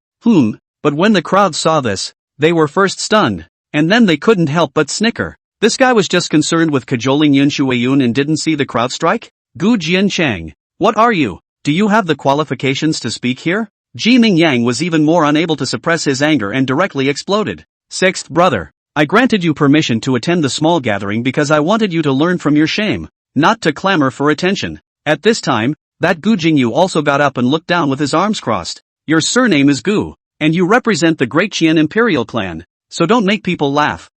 Speaker 1: But when the crowd saw this, they were first stunned, and then they couldn't help but snicker. This guy was just concerned with cajoling Yun Shuiyun and didn't see the crowd strike? Gu Jiancheng, what are you? Do you have the qualifications to speak here? Ji Mingyang was even more unable to suppress his anger and directly exploded. Sixth brother, I granted you permission to attend the small gathering because I wanted you to learn from your shame, not to clamor for attention. At this time, that Gu Jingyu also got up and looked down with his arms crossed. Your surname is Gu, and you represent the Great Qian Imperial clan, so don't make people laugh.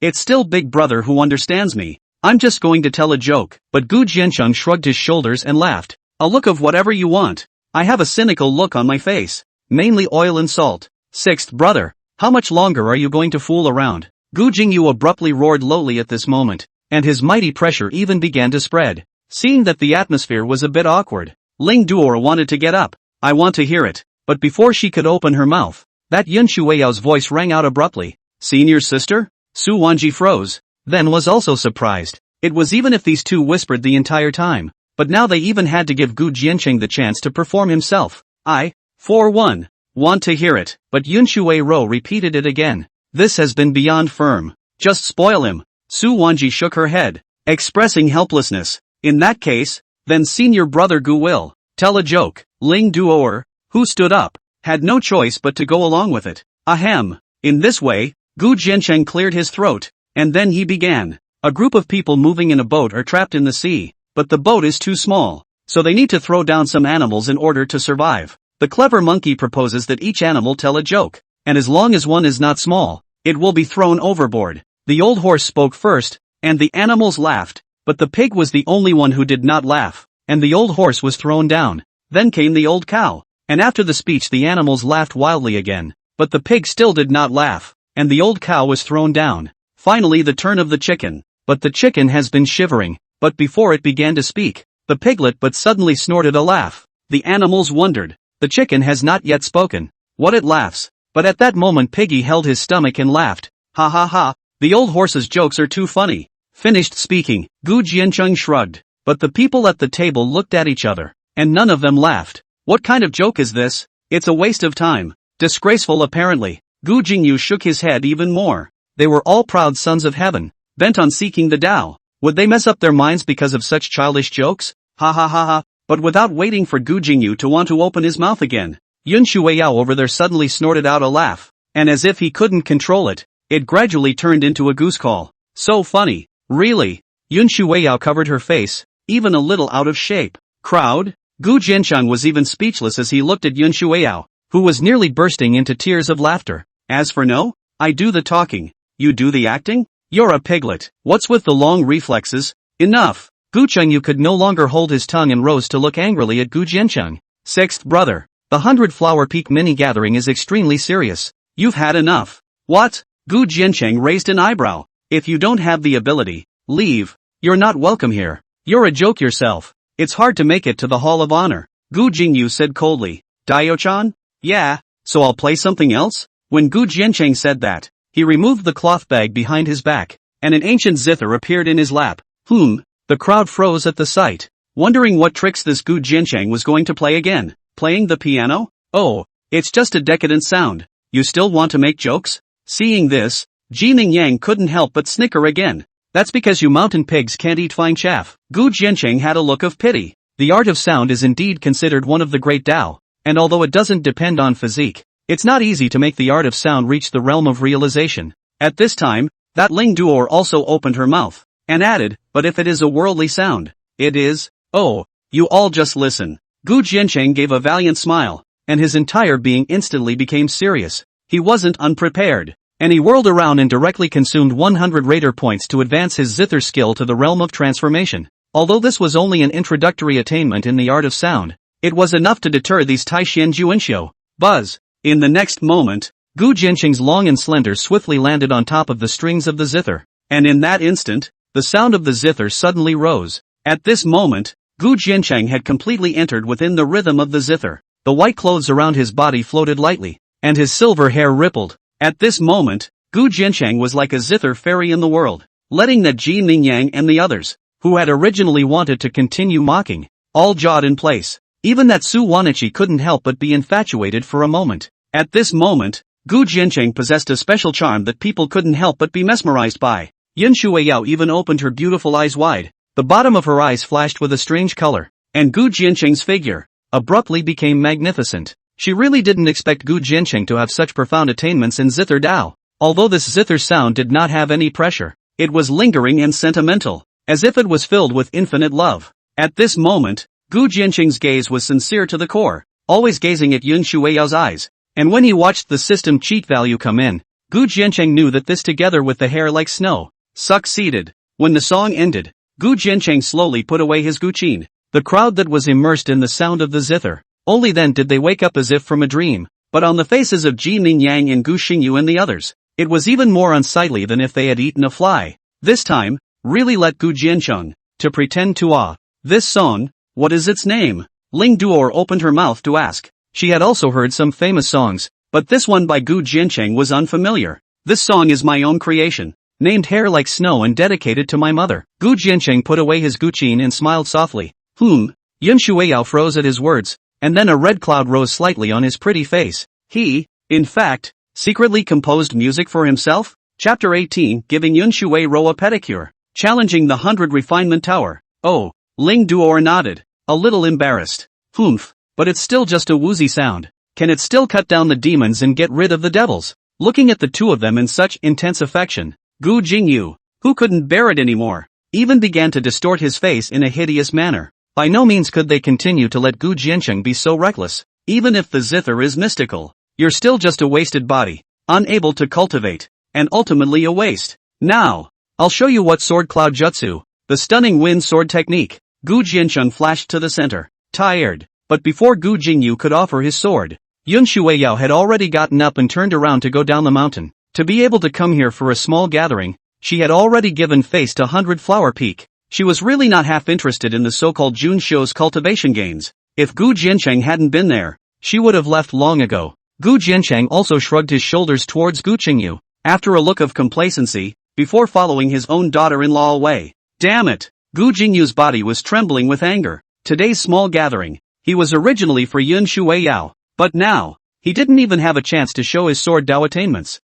Speaker 1: It's still Big Brother who understands me. I'm just going to tell a joke. But Gu Jiancheng shrugged his shoulders and laughed. A look of whatever you want. I have a cynical look on my face, mainly oil and salt. Sixth brother, how much longer are you going to fool around? Gu Jingyu abruptly roared lowly at this moment, and his mighty pressure even began to spread. Seeing that the atmosphere was a bit awkward, Ling Duor wanted to get up. I want to hear it. But before she could open her mouth, that Yun Shuiyao's voice rang out abruptly. Seen your sister? Su Wanji froze, then was also surprised. It was even if these two whispered the entire time, but now they even had to give Gu Jianqing the chance to perform himself. I, for one, want to hear it, but Yun Shuai-ro repeated it again. This has been beyond firm. Just spoil him. Su Wanji shook her head, expressing helplessness. In that case, then senior brother Gu will tell a joke. Ling Duoer, who stood up, had no choice but to go along with it. Ahem. In this way, Gu Jianqing cleared his throat, and then he began. A group of people moving in a boat are trapped in the sea, but the boat is too small, so they need to throw down some animals in order to survive. The clever monkey proposes that each animal tell a joke, and as long as one is not small, it will be thrown overboard. The old horse spoke first, and the animals laughed, but the pig was the only one who did not laugh, and the old horse was thrown down. Then came the old cow, and after the speech the animals laughed wildly again, but the pig still did not laugh, and the old cow was thrown down. Finally the turn of the chicken, but the chicken has been shivering, but before it began to speak, the piglet but suddenly snorted a laugh. The animals wondered. The chicken has not yet spoken. What it laughs. But at that moment Piggy held his stomach and laughed. Ha ha ha, the old horse's jokes are too funny. Finished speaking, Gu Jianqing shrugged, but the people at the table looked at each other, and none of them laughed. What kind of joke is this? It's a waste of time. Disgraceful apparently. Gu Jingyu shook his head even more. They were all proud sons of heaven, bent on seeking the Tao. Would they mess up their minds because of such childish jokes? Ha ha ha ha. But without waiting for Gu Jingyu to want to open his mouth again, Yun Shuai-yao over there suddenly snorted out a laugh, and as if he couldn't control it, it gradually turned into a goose call. So funny. Really? Yun Shuai-yao covered her face, even a little out of shape. Crowd? Gu Jianqing was even speechless as he looked at Yun Shuai-yao, who was nearly bursting into tears of laughter. As for no? I do the talking. You do the acting? You're a piglet. What's with the long reflexes? Enough. Gu Chengyu could no longer hold his tongue and rose to look angrily at Gu Jianqing. Sixth brother. The 100 Flower Peak mini-gathering is extremely serious. You've had enough. What? Gu Jianqing raised an eyebrow. If you don't have the ability, leave. You're not welcome here. You're a joke yourself. It's hard to make it to the Hall of Honor. Gu Jingyu said coldly. Daio-chan? Yeah, so I'll play something else? When Gu Jianqing said that, he removed the cloth bag behind his back, and an ancient zither appeared in his lap. The crowd froze at the sight, wondering what tricks this Gu Jianqing was going to play again. Playing the piano? Oh, it's just a decadent sound. You still want to make jokes? Seeing this, Jining Yang couldn't help but snicker again. That's because you mountain pigs can't eat fine chaff. Gu Jianqing had a look of pity. The art of sound is indeed considered one of the great Tao, and although it doesn't depend on physique, it's not easy to make the art of sound reach the realm of realization. At this time, that Ling Duor also opened her mouth, and added, but if it is a worldly sound, it is. Oh, you all just listen. Gu Jianqing gave a valiant smile, and his entire being instantly became serious. He wasn't unprepared, and he whirled around and directly consumed 100 radar points to advance his zither skill to the realm of transformation. Although this was only an introductory attainment in the art of sound, it was enough to deter these Taishan Juanxiu. Buzz! In the next moment, Gu Jianqing's long and slender swiftly landed on top of the strings of the zither, and in that instant, the sound of the zither suddenly rose. At this moment, Gu Jianqing had completely entered within the rhythm of the zither. The white clothes around his body floated lightly, and his silver hair rippled. At this moment, Gu Jianqing was like a zither fairy in the world, letting that Ji Ningyang and the others, who had originally wanted to continue mocking, all jawed in place. Even that Su Wanichi couldn't help but be infatuated for a moment. At this moment, Gu Jianqing possessed a special charm that people couldn't help but be mesmerized by. Yun Shuai-yao even opened her beautiful eyes wide. The bottom of her eyes flashed with a strange color, and Gu Jianqing's figure abruptly became magnificent. She really didn't expect Gu Jianqing to have such profound attainments in zither Dao. Although this zither sound did not have any pressure, it was lingering and sentimental, as if it was filled with infinite love. At this moment, Gu Jianqing's gaze was sincere to the core, always gazing at Yun Shuai-yao's eyes, and when he watched the system cheat value come in, Gu Jianqing knew that this together with the hair like snow, succeeded. When the song ended, Gu Jianqing slowly put away his guqin. The crowd that was immersed in the sound of the zither, only then did they wake up as if from a dream, but on the faces of Ji Ningyang and Gu Xingyu and the others, it was even more unsightly than if they had eaten a fly. This time, really let Gu Jianqing to pretend to awe. This song, what is its name? Ling Duor opened her mouth to ask. She had also heard some famous songs, but this one by Gu Jianqing was unfamiliar. This song is my own creation, named Hair Like Snow and dedicated to my mother. Gu Jiancheng put away his guqin and smiled softly. Yun Shuiyao froze at his words, and then a red cloud rose slightly on his pretty face. He, in fact, secretly composed music for himself? Chapter 18, Giving Yun Shuiao a pedicure. Challenging the 100 Refinement Tower. Oh, Ling Duor nodded, a little embarrassed. But it's still just a woozy sound. Can it still cut down the demons and get rid of the devils? Looking at the two of them in such intense affection, Gu Jingyu, who couldn't bear it anymore, even began to distort his face in a hideous manner. By no means could they continue to let Gu Jiancheng be so reckless. Even if the zither is mystical, you're still just a wasted body, unable to cultivate, and ultimately a waste. Now, I'll show you what sword cloud jutsu, the stunning wind sword technique. Gu Jiancheng flashed to the center, tired, but before Gu Jingyu could offer his sword, Yun Shuiyao had already gotten up and turned around to go down the mountain. To be able to come here for a small gathering, she had already given face to 100 Flower Peak. She was really not half interested in the so-called Jun Shou's cultivation gains. If Gu Jiancheng hadn't been there, she would have left long ago. Gu Jiancheng also shrugged his shoulders towards Gu Qingyu, after a look of complacency, before following his own daughter-in-law away. Damn it! Gu Jingyu's body was trembling with anger. Today's small gathering, he was originally for Yun Shuiyao, but now, he didn't even have a chance to show his sword Dao attainments.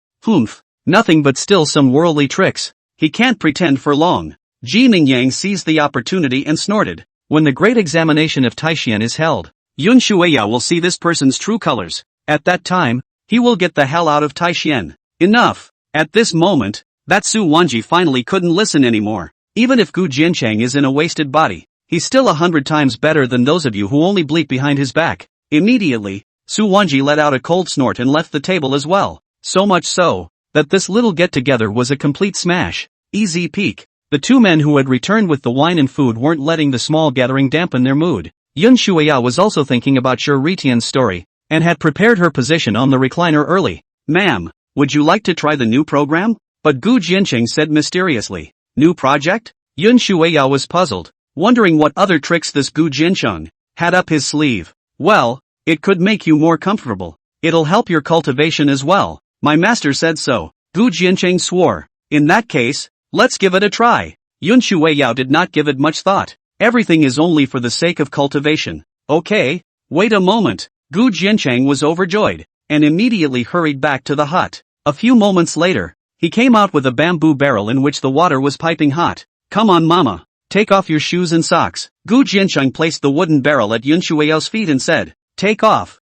Speaker 1: Nothing but still some worldly tricks. He can't pretend for long. Ji Mingyang seized the opportunity and snorted. When the great examination of Taishian is held, Yun Shuiyao will see this person's true colors. At that time, he will get the hell out of Taishian. Enough! At this moment, that Su Wanji finally couldn't listen anymore. Even if Gu Jiancheng is in a wasted body, he's still 100 times better than those of you who only bleat behind his back. Immediately, Su Wanji let out a cold snort and left the table as well. So much so, that this little get-together was a complete smash. Easy peek. The two men who had returned with the wine and food weren't letting the small gathering dampen their mood. Yun Shuiyao was also thinking about Shi Ritian's story, and had prepared her position on the recliner early. Ma'am, would you like to try the new program? But Gu Jiancheng said mysteriously. New project? Yun Shuiyao was puzzled, wondering what other tricks this Gu Jiancheng had up his sleeve. Well, it could make you more comfortable. It'll help your cultivation as well. My master said so. Gu Jiancheng swore. In that case, let's give it a try. Yun Shuiyao did not give it much thought. Everything is only for the sake of cultivation. Okay, wait a moment. Gu Jiancheng was overjoyed, and immediately hurried back to the hut. A few moments later, he came out with a bamboo barrel in which the water was piping hot. Come on mama, take off your shoes and socks. Gu Jiancheng placed the wooden barrel at Yun Shuiyao's feet and said, Take off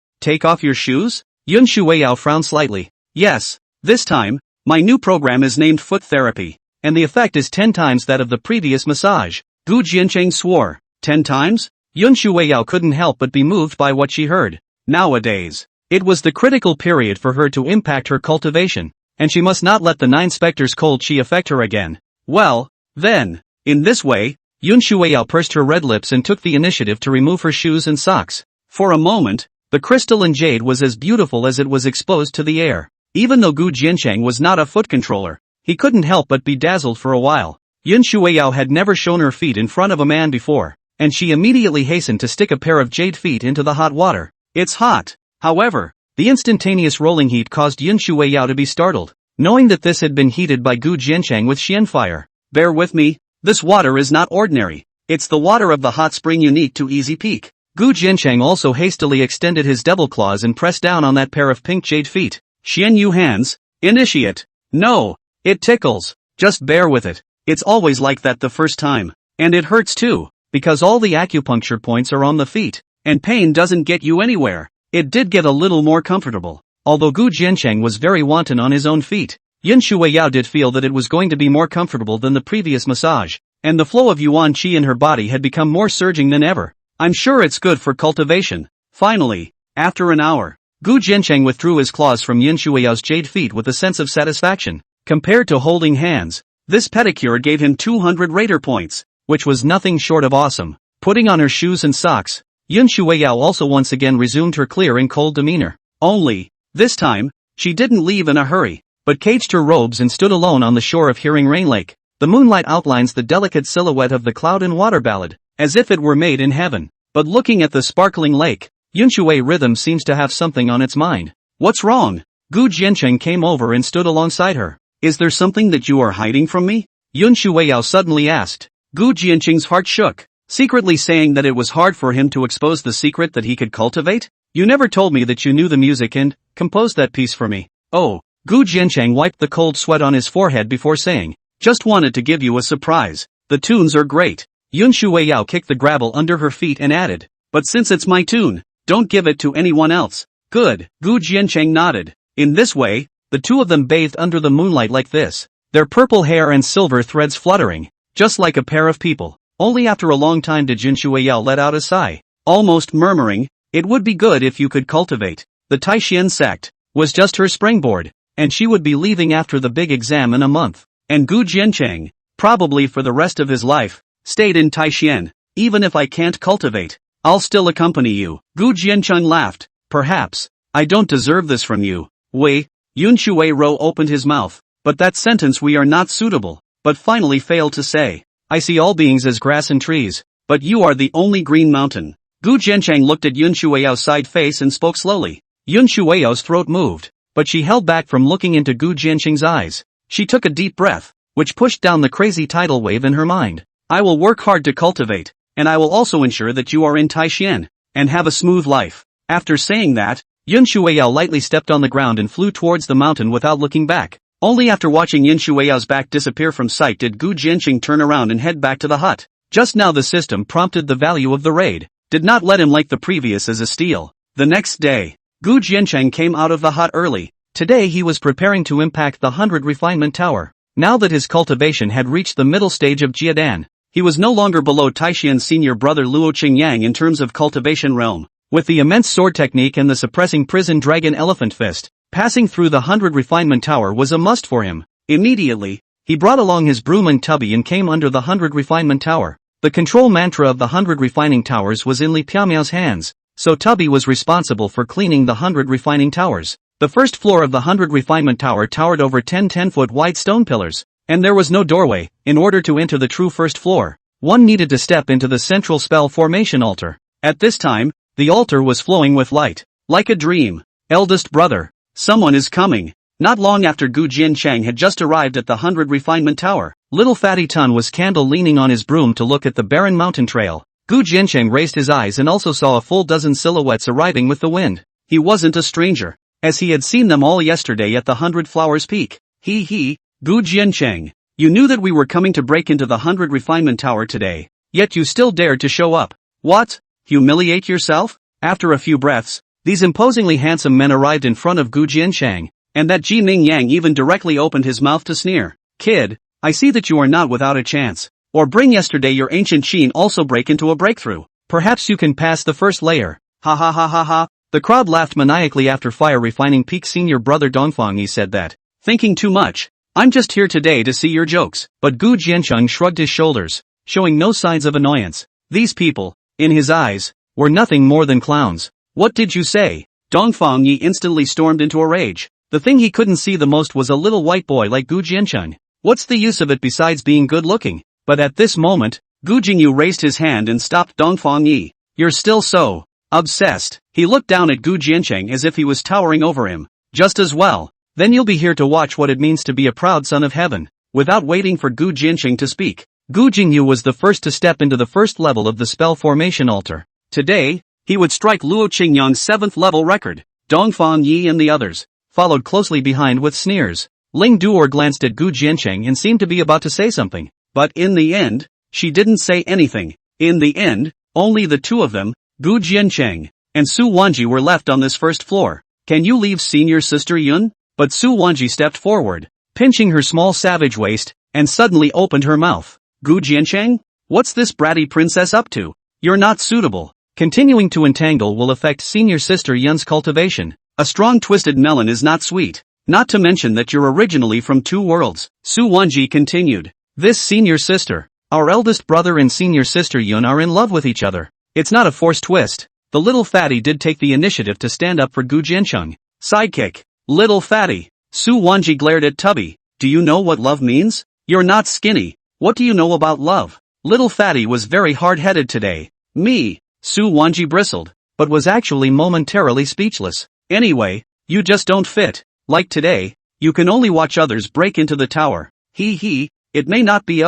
Speaker 1: your shoes? Yun Shuiyao frowned slightly. Yes, this time, my new program is named Foot Therapy, and the effect is 10 times that of the previous massage. Gu Jiancheng swore. 10 times? Yun Shuiyao couldn't help but be moved by what she heard. Nowadays, it was the critical period for her to impact her cultivation, and she must not let the 9 specters' cold chi affect her again. Well, then, in this way, Yun Shuiyao pursed her red lips and took the initiative to remove her shoes and socks. For a moment, the crystal and jade was as beautiful as it was exposed to the air. Even though Gu Jiancheng was not a foot controller, he couldn't help but be dazzled for a while. Yun Shuiyao had never shown her feet in front of a man before, and she immediately hastened to stick a pair of jade feet into the hot water. It's hot. However, the instantaneous rolling heat caused Yun Shuiyao to be startled, knowing that this had been heated by Gu Jiancheng with Xian fire. Bear with me, this water is not ordinary. It's the water of the hot spring unique to Easy Peak. Gu Jiancheng also hastily extended his devil claws and pressed down on that pair of pink jade feet. Xian Yu hands, initiate. No, it tickles. Just bear with it. It's always like that the first time. And it hurts too, because all the acupuncture points are on the feet, and pain doesn't get you anywhere. It did get a little more comfortable. Although Gu Jiancheng was very wanton on his own feet, Yun Shuiyao did feel that it was going to be more comfortable than the previous massage, and the flow of yuan qi in her body had become more surging than ever. I'm sure it's good for cultivation. Finally, after an hour, Gu Jiancheng withdrew his claws from Yun Shuiyao's jade feet with a sense of satisfaction. Compared to holding hands, this pedicure gave him 200 rater points, which was nothing short of awesome. Putting on her shoes and socks, Yun Shuiyao also once again resumed her clear and cold demeanor. Only, this time, she didn't leave in a hurry, but caged her robes and stood alone on the shore of Hearing Rain Lake. The moonlight outlines the delicate silhouette of the cloud and water ballad, as if it were made in heaven. But looking at the sparkling lake, Yun Shuiyao's rhythm seems to have something on its mind. What's wrong? Gu Jiancheng came over and stood alongside her. Is there something that you are hiding from me? Yun Shuiyao suddenly asked. Gu Jiancheng's heart shook, secretly saying that it was hard for him to expose the secret that he could cultivate. You never told me that you knew the music and composed that piece for me. Oh, Gu Jiancheng wiped the cold sweat on his forehead before saying, just wanted to give you a surprise. The tunes are great. Yun Shuiyao kicked the gravel under her feet and added, but since it's my tune, don't give it to anyone else. Good, Gu Jiancheng nodded. In this way, the two of them bathed under the moonlight like this, their purple hair and silver threads fluttering, just like a pair of people. Only after a long time did Yun Shuiyao let out a sigh, almost murmuring, it would be good if you could cultivate. The Taishan sect was just her springboard, and she would be leaving after the big exam in a month. And Gu Jiancheng, probably for the rest of his life, stayed in Taishan. Even if I can't cultivate, I'll still accompany you. Gu Jiancheng laughed. Perhaps, I don't deserve this from you. Wei, Yun Shuiyao opened his mouth, but that sentence we are not suitable, but finally failed to say. I see all beings as grass and trees, but you are the only green mountain. Gu Jiancheng looked at Yun Shuiyao's side face and spoke slowly. Yun Shuiyao's throat moved, but she held back from looking into Gu Jiancheng's eyes. She took a deep breath, which pushed down the crazy tidal wave in her mind. I will work hard to cultivate, and I will also ensure that you are in Taishan, and have a smooth life. After saying that, Yun Shuiyao lightly stepped on the ground and flew towards the mountain without looking back. Only after watching Yun Shuiyao's back disappear from sight did Gu Jiancheng turn around and head back to the hut. Just now the system prompted the value of the raid, did not let him like the previous as a steal. The next day, Gu Jiancheng came out of the hut early. Today he was preparing to impact the 100 refinement tower. Now that his cultivation had reached the middle stage of Jiadan, he was no longer below Taishan's senior brother Luo Qingyang in terms of cultivation realm. With the immense sword technique and the suppressing prison dragon elephant fist, passing through the 100 refinement tower was a must for him. Immediately, he brought along his broom and tubby and came under the 100 refinement tower. The control mantra of the 100 refining towers was in Li Piamiao's hands, so Tubby was responsible for cleaning the 100 refining towers. The first floor of the 100 refinement tower towered over 10 10-foot wide stone pillars, and there was no doorway. In order to enter the true first floor, one needed to step into the central spell formation altar. At this time, the altar was flowing with light. Like a dream. Eldest brother, someone is coming. Not long after Gu Jiancheng had just arrived at the 100 refinement tower, little Fatty Tun was candle leaning on his broom to look at the barren mountain trail. Gu Jiancheng raised his eyes and also saw a full dozen silhouettes arriving with the wind. He wasn't a stranger, as he had seen them all yesterday at the 100 Flowers Peak. Gu Jiancheng, you knew that we were coming to break into the 100 refinement tower today, yet you still dared to show up. What? Humiliate yourself? After a few breaths, these imposingly handsome men arrived in front of Gu Jiancheng, and that Ji Ning Yang even directly opened his mouth to sneer. Kid, I see that you are not without a chance. Or bring yesterday your ancient Qin also break into a breakthrough. Perhaps you can pass the first layer. Ha ha ha ha ha. The crowd laughed maniacally after Fire Refining Peak senior brother Dongfang Yi said that. Thinking too much. I'm just here today to see your jokes. But Gu Jiancheng shrugged his shoulders, showing no signs of annoyance. These people, in his eyes, were nothing more than clowns. What did you say? Dongfang Yi instantly stormed into a rage. The thing he couldn't see the most was a little white boy like Gu Jiancheng. What's the use of it besides being good looking? But at this moment, Gu Jingyu raised his hand and stopped Dongfang Yi. You're still so obsessed. He looked down at Gu Jiancheng as if he was towering over him. Just as well. Then you'll be here to watch what it means to be a proud son of heaven. Without waiting for Gu Jiancheng to speak, Gu Jingyu was the first to step into the first level of the spell formation altar. Today, he would strike Luo Qingyang's 7th level record. Dongfang Yi and the others followed closely behind with sneers. Ling Duor glanced at Gu Jiancheng and seemed to be about to say something. But in the end, she didn't say anything. In the end, only the two of them, Gu Jiancheng and Su Wanji, were left on this first floor. Can you leave senior sister Yun? But Su Wanji stepped forward, pinching her small savage waist, and suddenly opened her mouth. Gu Jiancheng? What's this bratty princess up to? You're not suitable. Continuing to entangle will affect senior sister Yun's cultivation. A strong twisted melon is not sweet. Not to mention that you're originally from two worlds. Su Wanji continued. This senior sister, our eldest brother and senior sister Yun are in love with each other. It's not a forced twist. The little fatty did take the initiative to stand up for Gu Jiancheng. Sidekick. Little fatty. Su Wanji glared at Tubby. Do you know what love means? You're not skinny. What do you know about love? Little fatty was very hard-headed today. Me. Su Wanji bristled, but was actually momentarily speechless. Anyway, you just don't fit. Like today, you can only watch others break into the tower. It may not be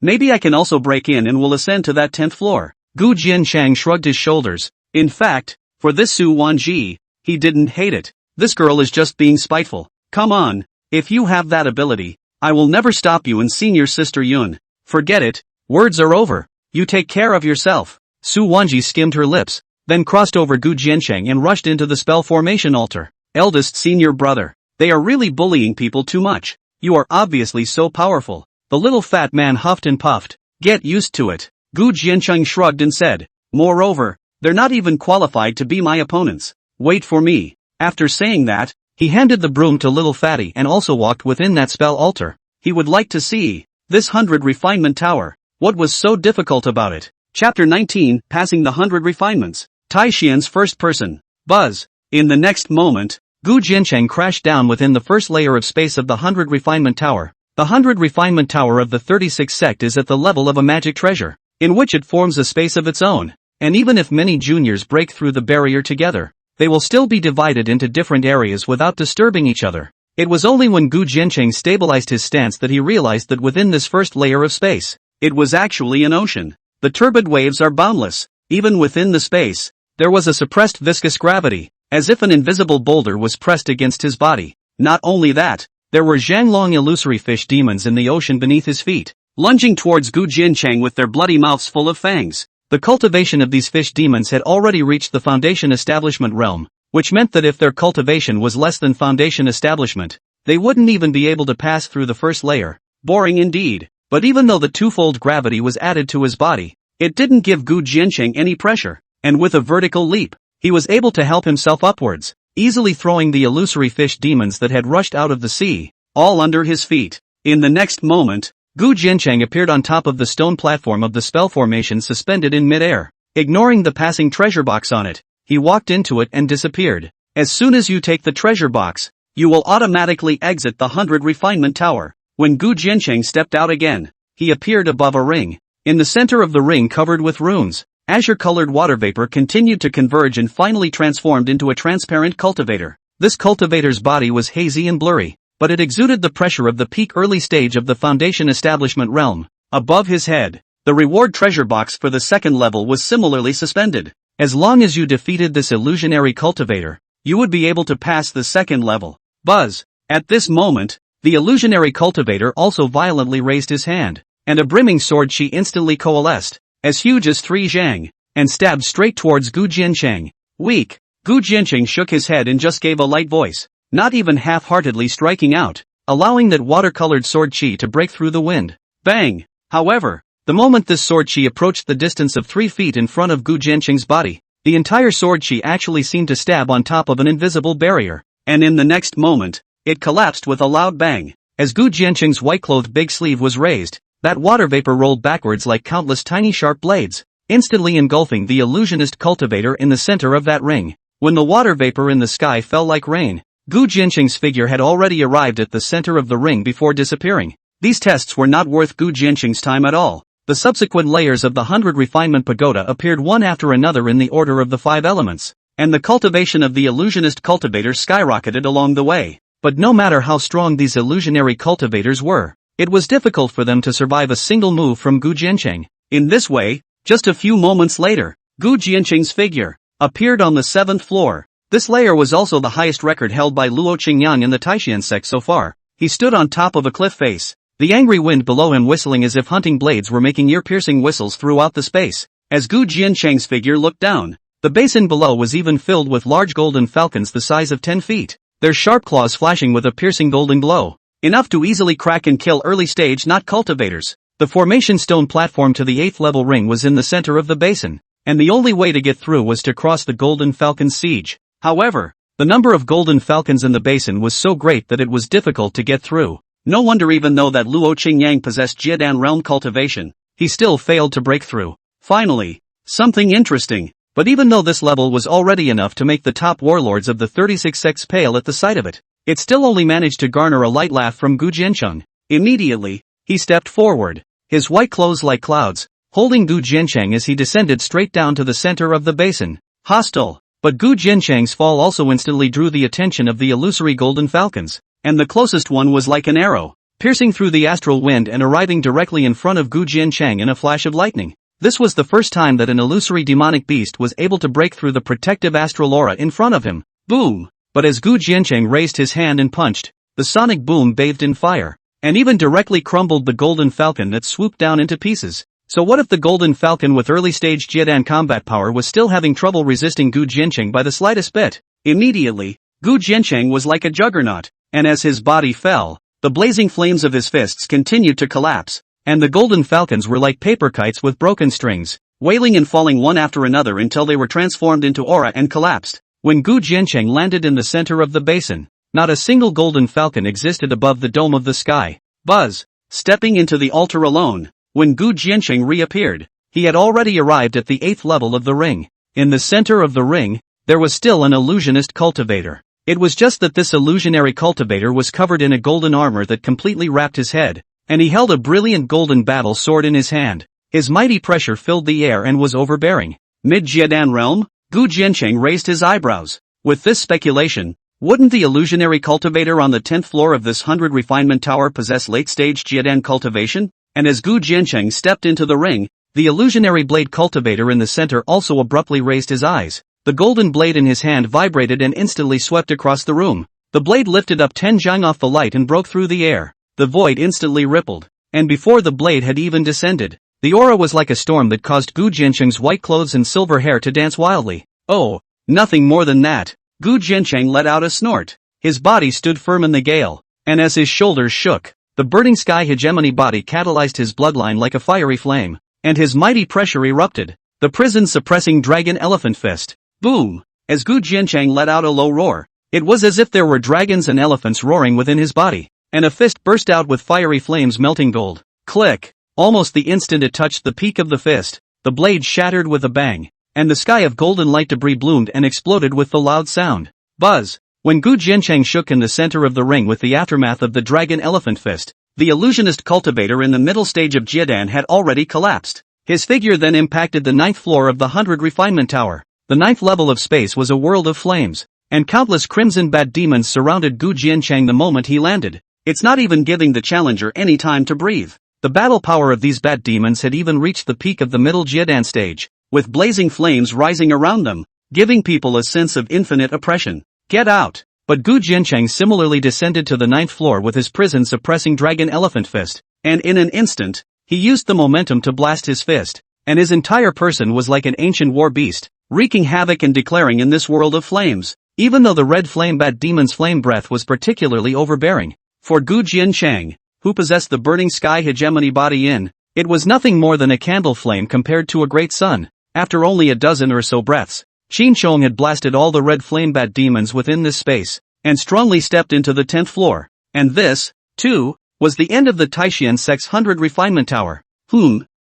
Speaker 1: maybe I can also break in and will ascend to that 10th floor. Gu Jiancheng shrugged his shoulders. In fact, for this Su Wanji, he didn't hate it. This girl is just being spiteful. Come on, if you have that ability, I will never stop you and senior sister Yun. Forget it, words are over. You take care of yourself. Su Wanji skimmed her lips, then crossed over Gu Jiancheng and rushed into the spell formation altar. Eldest senior brother. They are really bullying people too much. You are obviously so powerful. The little fat man huffed and puffed. Get used to it. Gu Jiancheng shrugged and said, moreover, they're not even qualified to be my opponents. Wait for me. After saying that, he handed the broom to little fatty and also walked within that spell altar. He would like to see this 100 refinement tower. What was so difficult about it? Chapter 19, Passing the 100 Refinements. Tai Xian's first person. Buzz. In the next moment, Gu Jiancheng crashed down within the first layer of space of the 100 refinement tower. The 100 refinement tower of the 36th sect is at the level of a magic treasure, in which it forms a space of its own, and even if many juniors break through the barrier together, they will still be divided into different areas without disturbing each other. It was only when Gu Jiancheng stabilized his stance that he realized that within this first layer of space, it was actually an ocean. The turbid waves are boundless. Even within the space, there was a suppressed viscous gravity, as if an invisible boulder was pressed against his body. Not only that, there were Zhanglong illusory fish demons in the ocean beneath his feet, lunging towards Gu Jiancheng with their bloody mouths full of fangs. The cultivation of these fish demons had already reached the foundation establishment realm, which meant that if their cultivation was less than foundation establishment, they wouldn't even be able to pass through the first layer. Boring indeed. But even though the twofold gravity was added to his body, it didn't give Gu Jiancheng any pressure, and with a vertical leap, he was able to help himself upwards, easily throwing the illusory fish demons that had rushed out of the sea, all under his feet. In the next moment, Gu Jiancheng appeared on top of the stone platform of the spell formation suspended in mid-air. Ignoring the passing treasure box on it, he walked into it and disappeared. As soon as you take the treasure box, you will automatically exit the 100 refinement tower. When Gu Jiancheng stepped out again, he appeared above a ring. In the center of the ring covered with runes, azure-colored water vapor continued to converge and finally transformed into a transparent cultivator. This cultivator's body was hazy and blurry, but it exuded the pressure of the peak early stage of the foundation establishment realm. Above his head, the reward treasure box for the second level was similarly suspended. As long as you defeated this illusionary cultivator, you would be able to pass the second level. Buzz. At this moment, the illusionary cultivator also violently raised his hand, and a brimming sword chi instantly coalesced, as huge as 3 zhang, and stabbed straight towards Gu Jiancheng. Weak. Gu Jiancheng shook his head and just gave a light voice, not even half-heartedly striking out, allowing that water-colored sword chi to break through the wind. Bang! However, the moment this sword chi approached the distance of 3 feet in front of Gu Jiancheng's body, the entire sword chi actually seemed to stab on top of an invisible barrier, and in the next moment, it collapsed with a loud bang. As Gu Jiancheng's white-clothed big sleeve was raised, that water vapor rolled backwards like countless tiny sharp blades, instantly engulfing the illusionist cultivator in the center of that ring. When the water vapor in the sky fell like rain, Gu Jiancheng's figure had already arrived at the center of the ring before disappearing. These tests were not worth Gu Jiancheng's time at all. The subsequent layers of the 100 refinement pagoda appeared one after another in the order of the 5 elements, and the cultivation of the illusionist cultivator skyrocketed along the way. But no matter how strong these illusionary cultivators were, it was difficult for them to survive a single move from Gu Jiancheng. In this way, just a few moments later, Gu Jiancheng's figure appeared on the 7th floor. This layer was also the highest record held by Luo Qingyang in the Taixian sect so far. He stood on top of a cliff face, the angry wind below him whistling as if hunting blades were making ear-piercing whistles throughout the space. As Gu Jiancheng's figure looked down, the basin below was even filled with large golden falcons the size of 10 feet. Their sharp claws flashing with a piercing golden glow, enough to easily crack and kill early-stage not cultivators. The formation stone platform to the 8th level ring was in the center of the basin, and the only way to get through was to cross the golden falcon's siege. However, the number of golden falcons in the basin was so great that it was difficult to get through. No wonder even though that Luo Qingyang possessed Jiedan realm cultivation, he still failed to break through. Finally, something interesting. But even though this level was already enough to make the top warlords of the 36 sects pale at the sight of it, it still only managed to garner a light laugh from Gu Jiancheng. Immediately, he stepped forward, his white clothes like clouds, holding Gu Jiancheng as he descended straight down to the center of the basin. Hostile. But Gu Jiancheng's fall also instantly drew the attention of the illusory golden falcons, and the closest one was like an arrow, piercing through the astral wind and arriving directly in front of Gu Jiancheng in a flash of lightning. This was the first time that an illusory demonic beast was able to break through the protective astral aura in front of him. Boom! But as Gu Jiancheng raised his hand and punched, the sonic boom bathed in fire, and even directly crumbled the golden falcon that swooped down into pieces. So what if the golden falcon with early-stage Jiedan combat power was still having trouble resisting Gu Jiancheng by the slightest bit? Immediately, Gu Jiancheng was like a juggernaut, and as his body fell, the blazing flames of his fists continued to collapse, and the golden falcons were like paper kites with broken strings, wailing and falling one after another until they were transformed into aura and collapsed. When Gu Jiancheng landed in the center of the basin, not a single golden falcon existed above the dome of the sky. Buzz, stepping into the altar alone, when Gu Jiancheng reappeared, he had already arrived at the 8th level of the ring. In the center of the ring, there was still an illusionist cultivator. It was just that this illusionary cultivator was covered in a golden armor that completely wrapped his head, and he held a brilliant golden battle sword in his hand. His mighty pressure filled the air and was overbearing. Mid-Jiedan realm? Gu Jiancheng raised his eyebrows. With this speculation, wouldn't the illusionary cultivator on the 10th floor of this 100 refinement tower possess late-stage Jiedan cultivation? And as Gu Jiancheng stepped into the ring, the illusionary blade cultivator in the center also abruptly raised his eyes. The golden blade in his hand vibrated and instantly swept across the room. The blade lifted up 10 zhang off the light and broke through the air. The void instantly rippled, and before the blade had even descended, the aura was like a storm that caused Gu Jiancheng's white clothes and silver hair to dance wildly. Oh, nothing more than that. Gu Jiancheng let out a snort. His body stood firm in the gale, and as his shoulders shook, the burning sky hegemony body catalyzed his bloodline like a fiery flame, and his mighty pressure erupted. The prison-suppressing dragon elephant fist. Boom! As Gu Jiancheng let out a low roar, it was as if there were dragons and elephants roaring within his body, and a fist burst out with fiery flames melting gold. Click! Almost the instant it touched the peak of the fist, the blade shattered with a bang, and the sky of golden light debris bloomed and exploded with the loud sound. Buzz! When Gu Jiancheng shook in the center of the ring with the aftermath of the dragon elephant fist, the illusionist cultivator in the middle stage of Jiedan had already collapsed. His figure then impacted the 9th floor of the 100 refinement tower. The 9th level of space was a world of flames, and countless crimson bat demons surrounded Gu Jiancheng the moment he landed. It's not even giving the challenger any time to breathe. The battle power of these bat demons had even reached the peak of the middle Jiedan stage, with blazing flames rising around them, giving people a sense of infinite oppression. Get out! But Gu Jiancheng similarly descended to the 9th floor with his prison-suppressing dragon elephant fist, and in an instant, he used the momentum to blast his fist, and his entire person was like an ancient war beast, wreaking havoc and declaring in this world of flames. Even though the red flame bat demon's flame breath was particularly overbearing, for Gu Jiancheng, who possessed the burning sky hegemony body it was nothing more than a candle flame compared to a great sun. After only a dozen or so breaths, Qin Chong had blasted all the red flame bat demons within this space, and strongly stepped into the 10th floor. And this, too, was the end of the Taishan Sect's 100 refinement tower.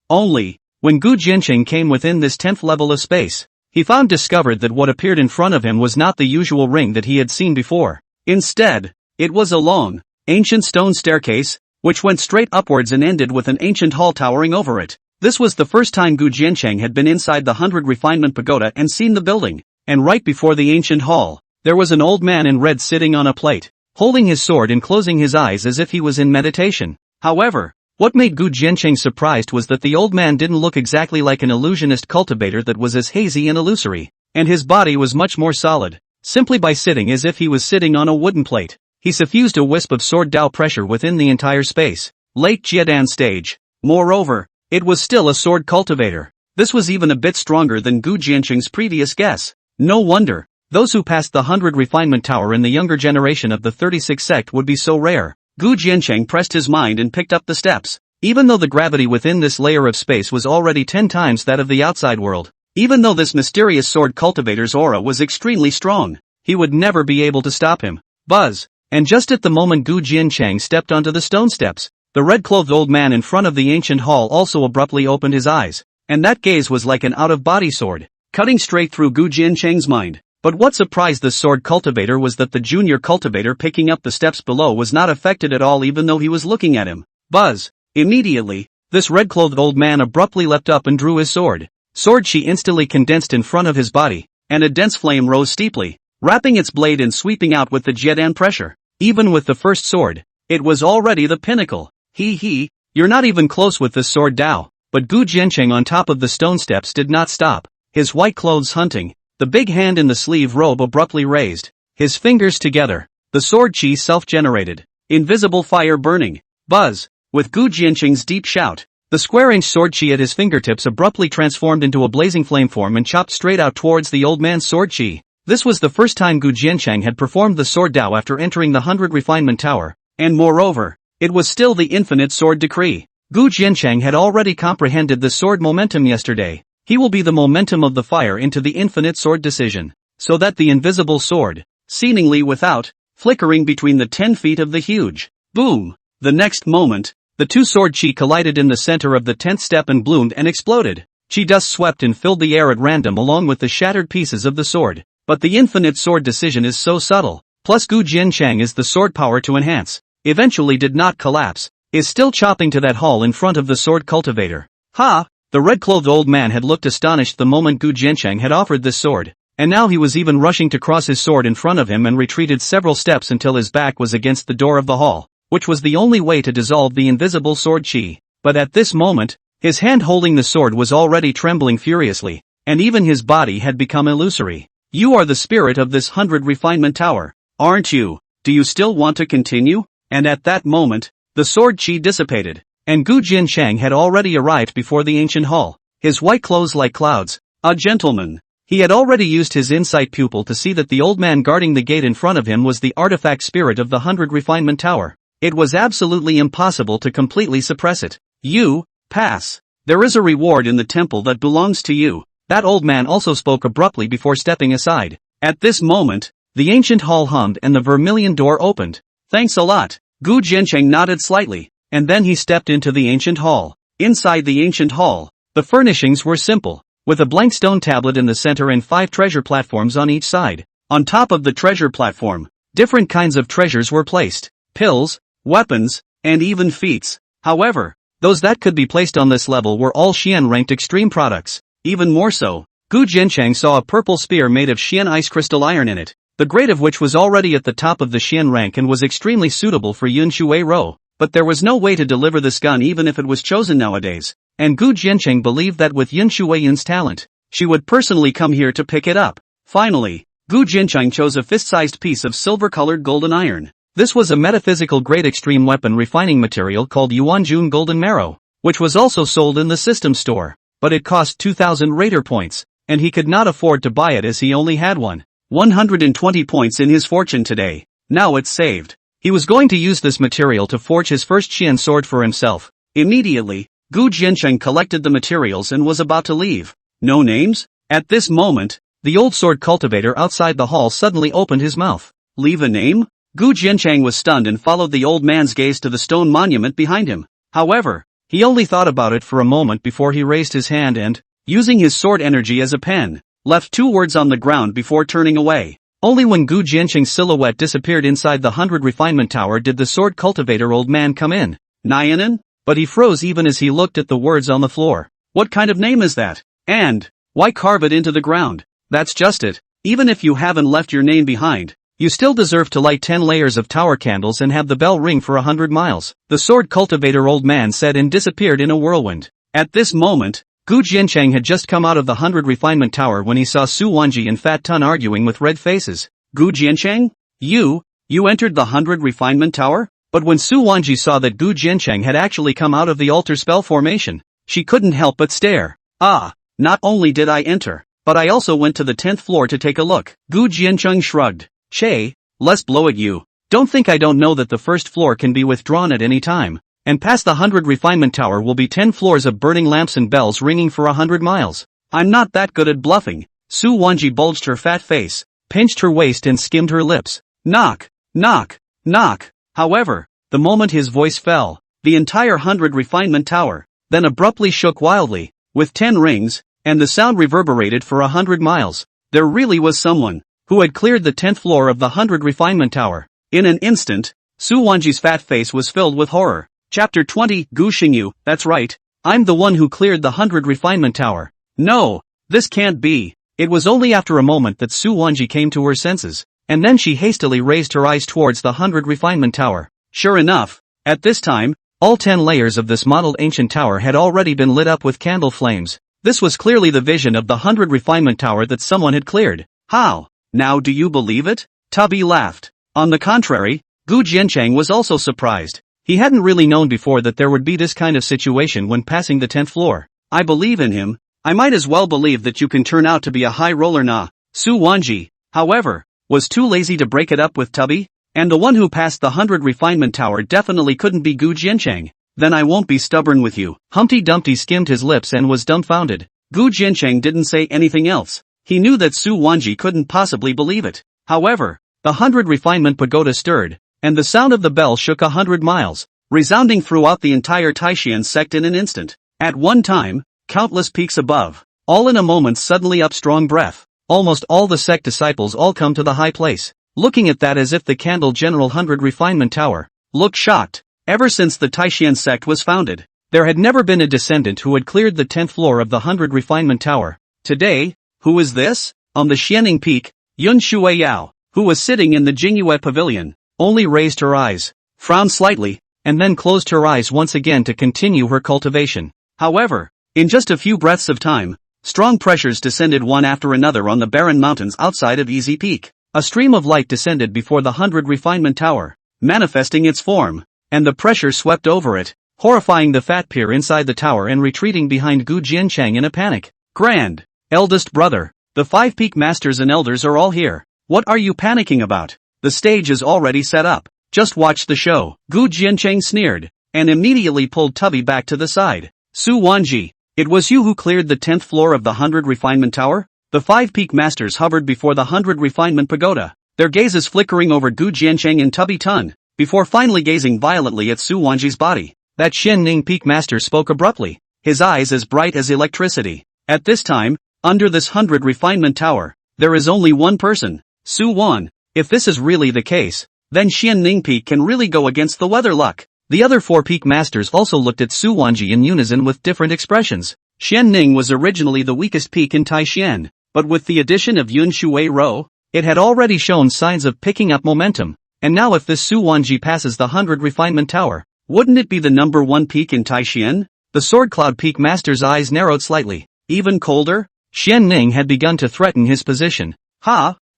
Speaker 1: Only, when Gu Jiancheng came within this 10th level of space, he discovered that what appeared in front of him was not the usual ring that he had seen before. Instead, it was a long, ancient stone staircase, which went straight upwards and ended with an ancient hall towering over it. This was the first time Gu Jiancheng had been inside the 100 refinement pagoda and seen the building, and right before the ancient hall, there was an old man in red sitting on a plate, holding his sword and closing his eyes as if he was in meditation. However, what made Gu Jiancheng surprised was that the old man didn't look exactly like an illusionist cultivator that was as hazy and illusory, and his body was much more solid, simply by sitting as if he was sitting on a wooden plate. He suffused a wisp of sword Dao pressure within the entire space. Late Jiedan stage. Moreover, it was still a sword cultivator. This was even a bit stronger than Gu Jiancheng's previous guess. No wonder, those who passed the 100 refinement tower in the younger generation of the 36 sect would be so rare. Gu Jiancheng pressed his mind and picked up the steps. Even though the gravity within this layer of space was already 10 times that of the outside world, even though this mysterious sword cultivator's aura was extremely strong, he would never be able to stop him. Buzz! And just at the moment Gu Jiancheng stepped onto the stone steps, the red-clothed old man in front of the ancient hall also abruptly opened his eyes, and that gaze was like an out-of-body sword, cutting straight through Gu Jiancheng's mind. But what surprised the sword cultivator was that the junior cultivator picking up the steps below was not affected at all even though he was looking at him. Buzz! Immediately, this red-clothed old man abruptly leapt up and drew his sword. Sword chi instantly condensed in front of his body, and a dense flame rose steeply, wrapping its blade and sweeping out with the Jiedan pressure. Even with the first sword, it was already the pinnacle. You're not even close with this sword, Dao. But Gu Jiancheng on top of the stone steps did not stop, his white clothes hunting, the big hand in the sleeve robe abruptly raised, his fingers together, the sword chi self-generated, invisible fire burning. Buzz! With Gu Jiancheng's deep shout, the square-inch sword chi at his fingertips abruptly transformed into a blazing flame form and chopped straight out towards the old man's sword chi. This was the first time Gu Jiancheng had performed the sword Dao after entering the 100 Refinement Tower, and moreover, it was still the infinite sword decree. Gu Jiancheng had already comprehended the sword momentum yesterday. He will be the momentum of the fire into the infinite sword decision, so that the invisible sword, seemingly without, flickering between the 10 feet of the huge boom. The next moment, the two sword chi collided in the center of the 10th step and bloomed and exploded. Chi dust swept and filled the air at random along with the shattered pieces of the sword. But the infinite sword decision is so subtle, plus Gu Jiancheng is the sword power to enhance, eventually did not collapse, is still chopping to that hall in front of the sword cultivator. Ha! The red-clothed old man had looked astonished the moment Gu Jiancheng had offered this sword, and now he was even rushing to cross his sword in front of him and retreated several steps until his back was against the door of the hall, which was the only way to dissolve the invisible sword chi. But at this moment, his hand holding the sword was already trembling furiously, and even his body had become illusory. You are the spirit of this 100 Refinement Tower, aren't you? Do you still want to continue? And at that moment, the sword chi dissipated, and Gu Jiancheng had already arrived before the ancient hall, his white clothes like clouds. A gentleman. He had already used his insight pupil to see that the old man guarding the gate in front of him was the artifact spirit of the 100 Refinement Tower. It was absolutely impossible to completely suppress it. You, pass. There is a reward in the temple that belongs to you. That old man also spoke abruptly before stepping aside. At this moment, the ancient hall hummed and the vermilion door opened. Thanks a lot. Gu Jiancheng nodded slightly, and then he stepped into the ancient hall. Inside the ancient hall, the furnishings were simple, with a blank stone tablet in the center and 5 treasure platforms on each side. On top of the treasure platform, different kinds of treasures were placed, pills, weapons, and even feats. However, those that could be placed on this level were all Xian-ranked extreme products. Even more so, Gu Jiancheng saw a purple spear made of Xian ice crystal iron in it, the grade of which was already at the top of the Xian rank and was extremely suitable for Yun Shui Rou. But there was no way to deliver this gun even if it was chosen nowadays, and Gu Jiancheng believed that with Yun Shuiyun's talent, she would personally come here to pick it up. Finally, Gu Jiancheng chose a fist-sized piece of silver-colored golden iron. This was a metaphysical grade extreme weapon refining material called Yuanjun Golden Marrow, which was also sold in the system store, but it cost 2,000 raider points, and he could not afford to buy it as he only had 120 points in his fortune today. Now it's saved. He was going to use this material to forge his first Qian sword for himself. Immediately, Gu Jiancheng collected the materials and was about to leave. No names? At this moment, the old sword cultivator outside the hall suddenly opened his mouth. Leave a name? Gu Jiancheng was stunned and followed the old man's gaze to the stone monument behind him. However, he only thought about it for a moment before he raised his hand and, using his sword energy as a pen, left 2 words on the ground before turning away. Only when Gu Jiancheng's silhouette disappeared inside the 100 Refinement Tower did the sword cultivator old man come in. Nyanan? But he froze even as he looked at the words on the floor. What kind of name is that? And, why carve it into the ground? That's just it. Even if you haven't left your name behind, you still deserve to light 10 layers of tower candles and have the bell ring for 100 miles. The sword cultivator old man said and disappeared in a whirlwind. At this moment, Gu Jiancheng had just come out of the 100 Refinement Tower when he saw Su Wanji and Fat Tun arguing with red faces. Gu Jiancheng? You entered the 100 Refinement Tower? But when Su Wanji saw that Gu Jiancheng had actually come out of the altar spell formation, she couldn't help but stare. Ah, not only did I enter, but I also went to the 10th floor to take a look. Gu Jiancheng shrugged. Che, let's blow at you. Don't think I don't know that the first floor can be withdrawn at any time. And past the 100 Refinement Tower will be 10 floors of burning lamps and bells ringing for 100 miles. I'm not that good at bluffing. Su Wanji bulged her fat face, pinched her waist and skimmed her lips. Knock, knock, knock. However, the moment his voice fell, the entire 100 Refinement Tower then abruptly shook wildly, with 10 rings, and the sound reverberated for 100 miles. There really was someone who had cleared the 10th floor of the 100 Refinement Tower. In an instant, Su Wanji's fat face was filled with horror. Chapter 20, Gu Xingyu, that's right. I'm the one who cleared the 100 Refinement Tower. No, this can't be. It was only after a moment that Su Wanji came to her senses, and then she hastily raised her eyes towards the 100 refinement tower. Sure enough, at this time, all 10 layers of this modeled ancient tower had already been lit up with candle flames. This was clearly the vision of the 100 refinement tower that someone had cleared. How? Now do you believe it? Tubby laughed. On the contrary, Gu Jiancheng was also surprised. He hadn't really known before that there would be this kind of situation when passing the 10th floor. I believe in him. I might as well believe that you can turn out to be a high roller na. Su Wanji, however, was too lazy to break it up with Tubby, and the one who passed the 100 refinement tower definitely couldn't be Gu Jiancheng. Then I won't be stubborn with you. Humpty Dumpty skimmed his lips and was dumbfounded. Gu Jiancheng didn't say anything else. He knew that Su Wanji couldn't possibly believe it. However, the 100 refinement pagoda stirred, and the sound of the bell shook 100 miles, resounding throughout the entire Taishan sect in an instant. At one time, countless peaks above, all in a moment suddenly up strong breath. Almost all the sect disciples all come to the high place, looking at that as if the candle general 100 refinement tower, looked shocked. Ever since the Taishan sect was founded, there had never been a descendant who had cleared the 10th floor of the 100 refinement tower. Today, who is this? On the Xianing peak, Yun Shui Yao, who was sitting in the Jingyue pavilion, only raised her eyes, frowned slightly, and then closed her eyes once again to continue her cultivation. However, in just a few breaths of time, strong pressures descended one after another on the barren mountains outside of Easy Peak. A stream of light descended before the 100 refinement tower, manifesting its form, and the pressure swept over it, horrifying the fat peer inside the tower and retreating behind Gu Jiancheng in a panic. Grand, eldest brother, the 5 peak masters and elders are all here. What are you panicking about? The stage is already set up. Just watch the show. Gu Jiancheng sneered, and immediately pulled Tubby back to the side. Su Wanji, it was you who cleared the 10th floor of the 100 refinement tower? The 5 peak masters hovered before the 100 refinement pagoda, their gazes flickering over Gu Jiancheng and Tubby Tun, before finally gazing violently at Su Wanji's body. That Xianning peak master spoke abruptly, his eyes as bright as electricity. At this time, under this 100 refinement tower, there is only one person, Su Wan. If this is really the case, then Xianning peak can really go against the weather luck. The other 4 peak masters also looked at Su Wanji in unison with different expressions. Xianning was originally the weakest peak in Taishan, but with the addition of Yun Shui Rou, it had already shown signs of picking up momentum. And now if this Su Wanji passes the 100 refinement tower, wouldn't it be the number 1 peak in Taishan? The Sword Cloud Peak Master's eyes narrowed slightly. Even colder? Xianning had begun to threaten his position.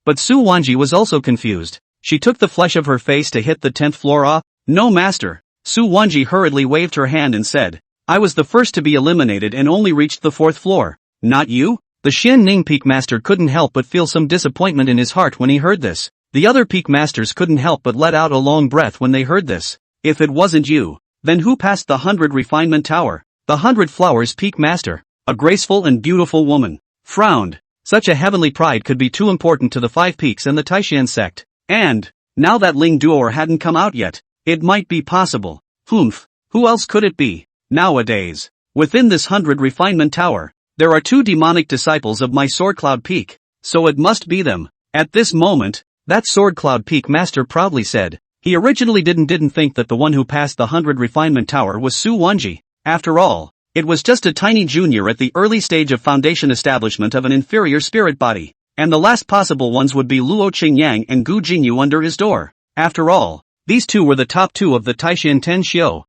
Speaker 1: But Su Wanji was also confused. She took the flesh of her face to hit the 10th floor. No master. Su Wanji hurriedly waved her hand and said, I was the first to be eliminated and only reached the 4th floor. Not you? The Xianning Peak Master couldn't help but feel some disappointment in his heart when he heard this. The other Peak Masters couldn't help but let out a long breath when they heard this. If it wasn't you, then who passed the 100 refinement tower? The 100 Flowers Peak Master, a graceful and beautiful woman, frowned. Such a heavenly pride could be too important to the 5 peaks and the Taishan sect. And, now that Ling Duor hadn't come out yet, it might be possible. Humph, who else could it be? Nowadays, within this 100 refinement tower, there are 2 demonic disciples of my Sword Cloud Peak, so it must be them. At this moment, that Sword Cloud Peak Master proudly said, he originally didn't think that the one who passed the 100 refinement tower was Su Wanji. After all, it was just a tiny junior at the early stage of foundation establishment of an inferior spirit body, and the last possible ones would be Luo Qingyang and Gu Jingyu under his door. After all, these 2 were the top 2 of the Taishan Ten Xiu.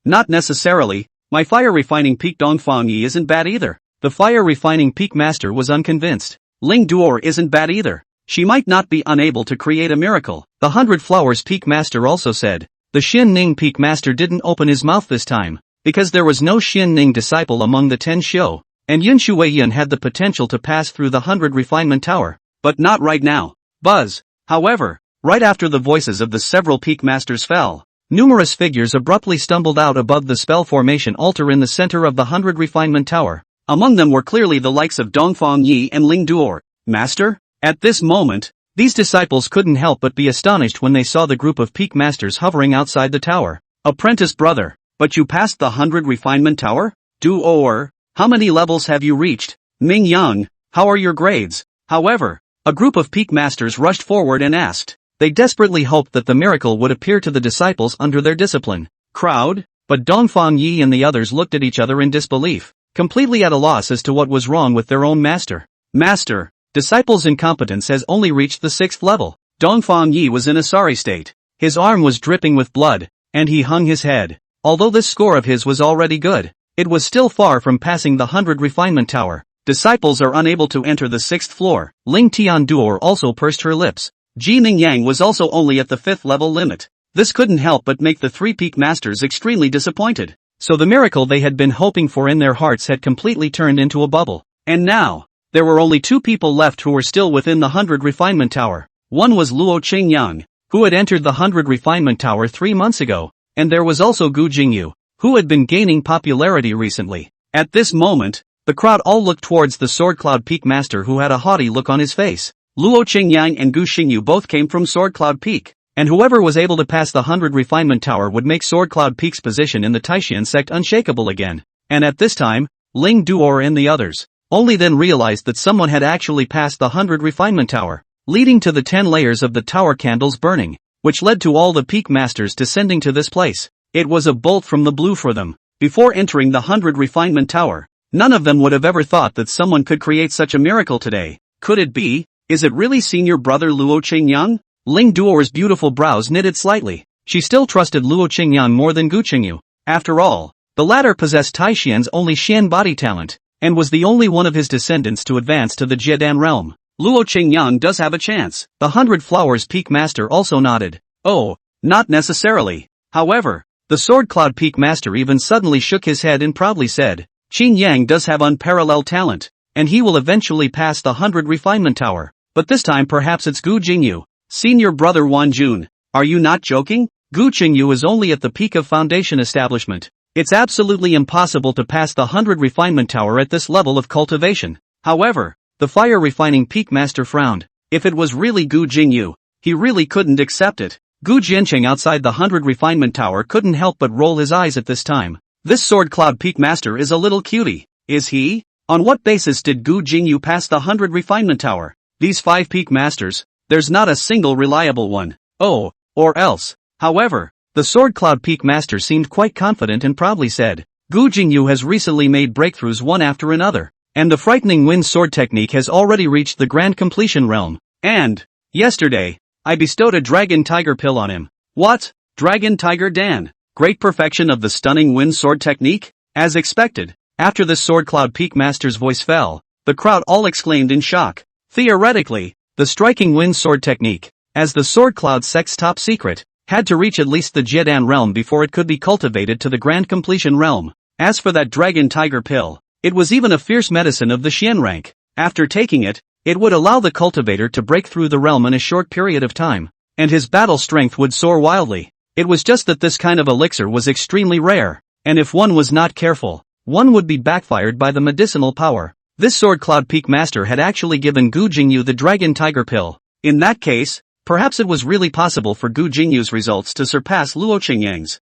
Speaker 1: Not necessarily. My fire refining peak Dongfang Yi isn't bad either. The fire refining peak master was unconvinced. Ling Duor isn't bad either. She might not be unable to create a miracle. The 100 Flowers Peak Master also said. The Xianning Peak Master didn't open his mouth this time, because there was no Xianning disciple among the 10 Xiu, and Yun Shuiyan had the potential to pass through the 100 refinement tower. But not right now. Buzz. However, right after the voices of the several peak masters fell, numerous figures abruptly stumbled out above the spell formation altar in the center of the 100 refinement tower. Among them were clearly the likes of Dongfang Yi and Ling Duor. Master? At this moment, these disciples couldn't help but be astonished when they saw the group of peak masters hovering outside the tower. Apprentice brother, but you passed the 100 refinement tower? How many levels have you reached? Ming Yang, how are your grades? However, a group of peak masters rushed forward and asked. They desperately hoped that the miracle would appear to the disciples under their discipline. Crowd, but Dongfang Yi and the others looked at each other in disbelief, completely at a loss as to what was wrong with their own master. Master, disciple's incompetence has only reached the 6th level. Dongfang Yi was in a sorry state. His arm was dripping with blood, and he hung his head. Although this score of his was already good, it was still far from passing the 100 refinement tower. Disciples are unable to enter the 6th floor. Ling Tianduo also pursed her lips. Ji Ningyang was also only at the 5th level limit. This couldn't help but make the 3 peak masters extremely disappointed. So the miracle they had been hoping for in their hearts had completely turned into a bubble. And now, there were only 2 people left who were still within the 100 refinement tower. One was Luo Qingyang, who had entered the 100 refinement tower 3 months ago, and there was also Gu Jingyu, who had been gaining popularity recently. At this moment, the crowd all looked towards the Sword Cloud Peak Master who had a haughty look on his face. Luo Qingyang and Gu Xingyu both came from Sword Cloud Peak, and whoever was able to pass the 100 refinement tower would make Sword Cloud Peak's position in the Taishan sect unshakable again. And at this time, Ling Duor and the others only then realized that someone had actually passed the 100 refinement tower, leading to the 10 layers of the tower candles burning, which led to all the peak masters descending to this place. It was a bolt from the blue for them. Before entering the 100 refinement tower, none of them would have ever thought that someone could create such a miracle today. Could it be? Is it really senior brother Luo Qingyang? Ling Duor's beautiful brows knitted slightly. She still trusted Luo Qingyang more than Gu Qingyu. After all, the latter possessed Taishan's only Xian body talent, and was the only one of his descendants to advance to the Jiedan realm. Luo Qingyang does have a chance. The 100 Flowers Peak Master also nodded. Oh, not necessarily. However, the Sword Cloud Peak Master even suddenly shook his head and proudly said, Qin Yang does have unparalleled talent, and he will eventually pass the 100 refinement tower. But this time perhaps it's Gu Jingyu. Senior brother Wan Jun, are you not joking? Gu Qingyu is only at the peak of foundation establishment. It's absolutely impossible to pass the 100 refinement tower at this level of cultivation. However, the fire refining peak master frowned. If it was really Gu Jingyu, he really couldn't accept it. Gu Jianqing outside the 100 refinement tower couldn't help but roll his eyes at this time. This Sword Cloud Peak Master is a little cutie, is he? On what basis did Gu Jingyu pass the 100 refinement tower? These 5 peak masters, there's not a single reliable one. Oh, or else. However, the Sword Cloud Peak Master seemed quite confident and proudly said, Gu Jingyu has recently made breakthroughs one after another, and the frightening wind sword technique has already reached the grand completion realm. And, yesterday, I bestowed a Dragon Tiger Pill on him. What? Dragon Tiger Dan? Great perfection of the stunning wind sword technique? As expected, after the Sword Cloud Peak Master's voice fell, the crowd all exclaimed in shock. Theoretically, the striking wind sword technique, as the Sword Cloud sect's top secret, had to reach at least the Jiedan realm before it could be cultivated to the grand completion realm. As for that Dragon Tiger Pill, it was even a fierce medicine of the Xian rank. After taking it, it would allow the cultivator to break through the realm in a short period of time, and his battle strength would soar wildly. It was just that this kind of elixir was extremely rare, and if one was not careful, one would be backfired by the medicinal power. This Sword Cloud Peak Master had actually given Gu Jingyu the Dragon Tiger Pill. In that case, perhaps it was really possible for Gu Jingyu's results to surpass Luo Qingyang's.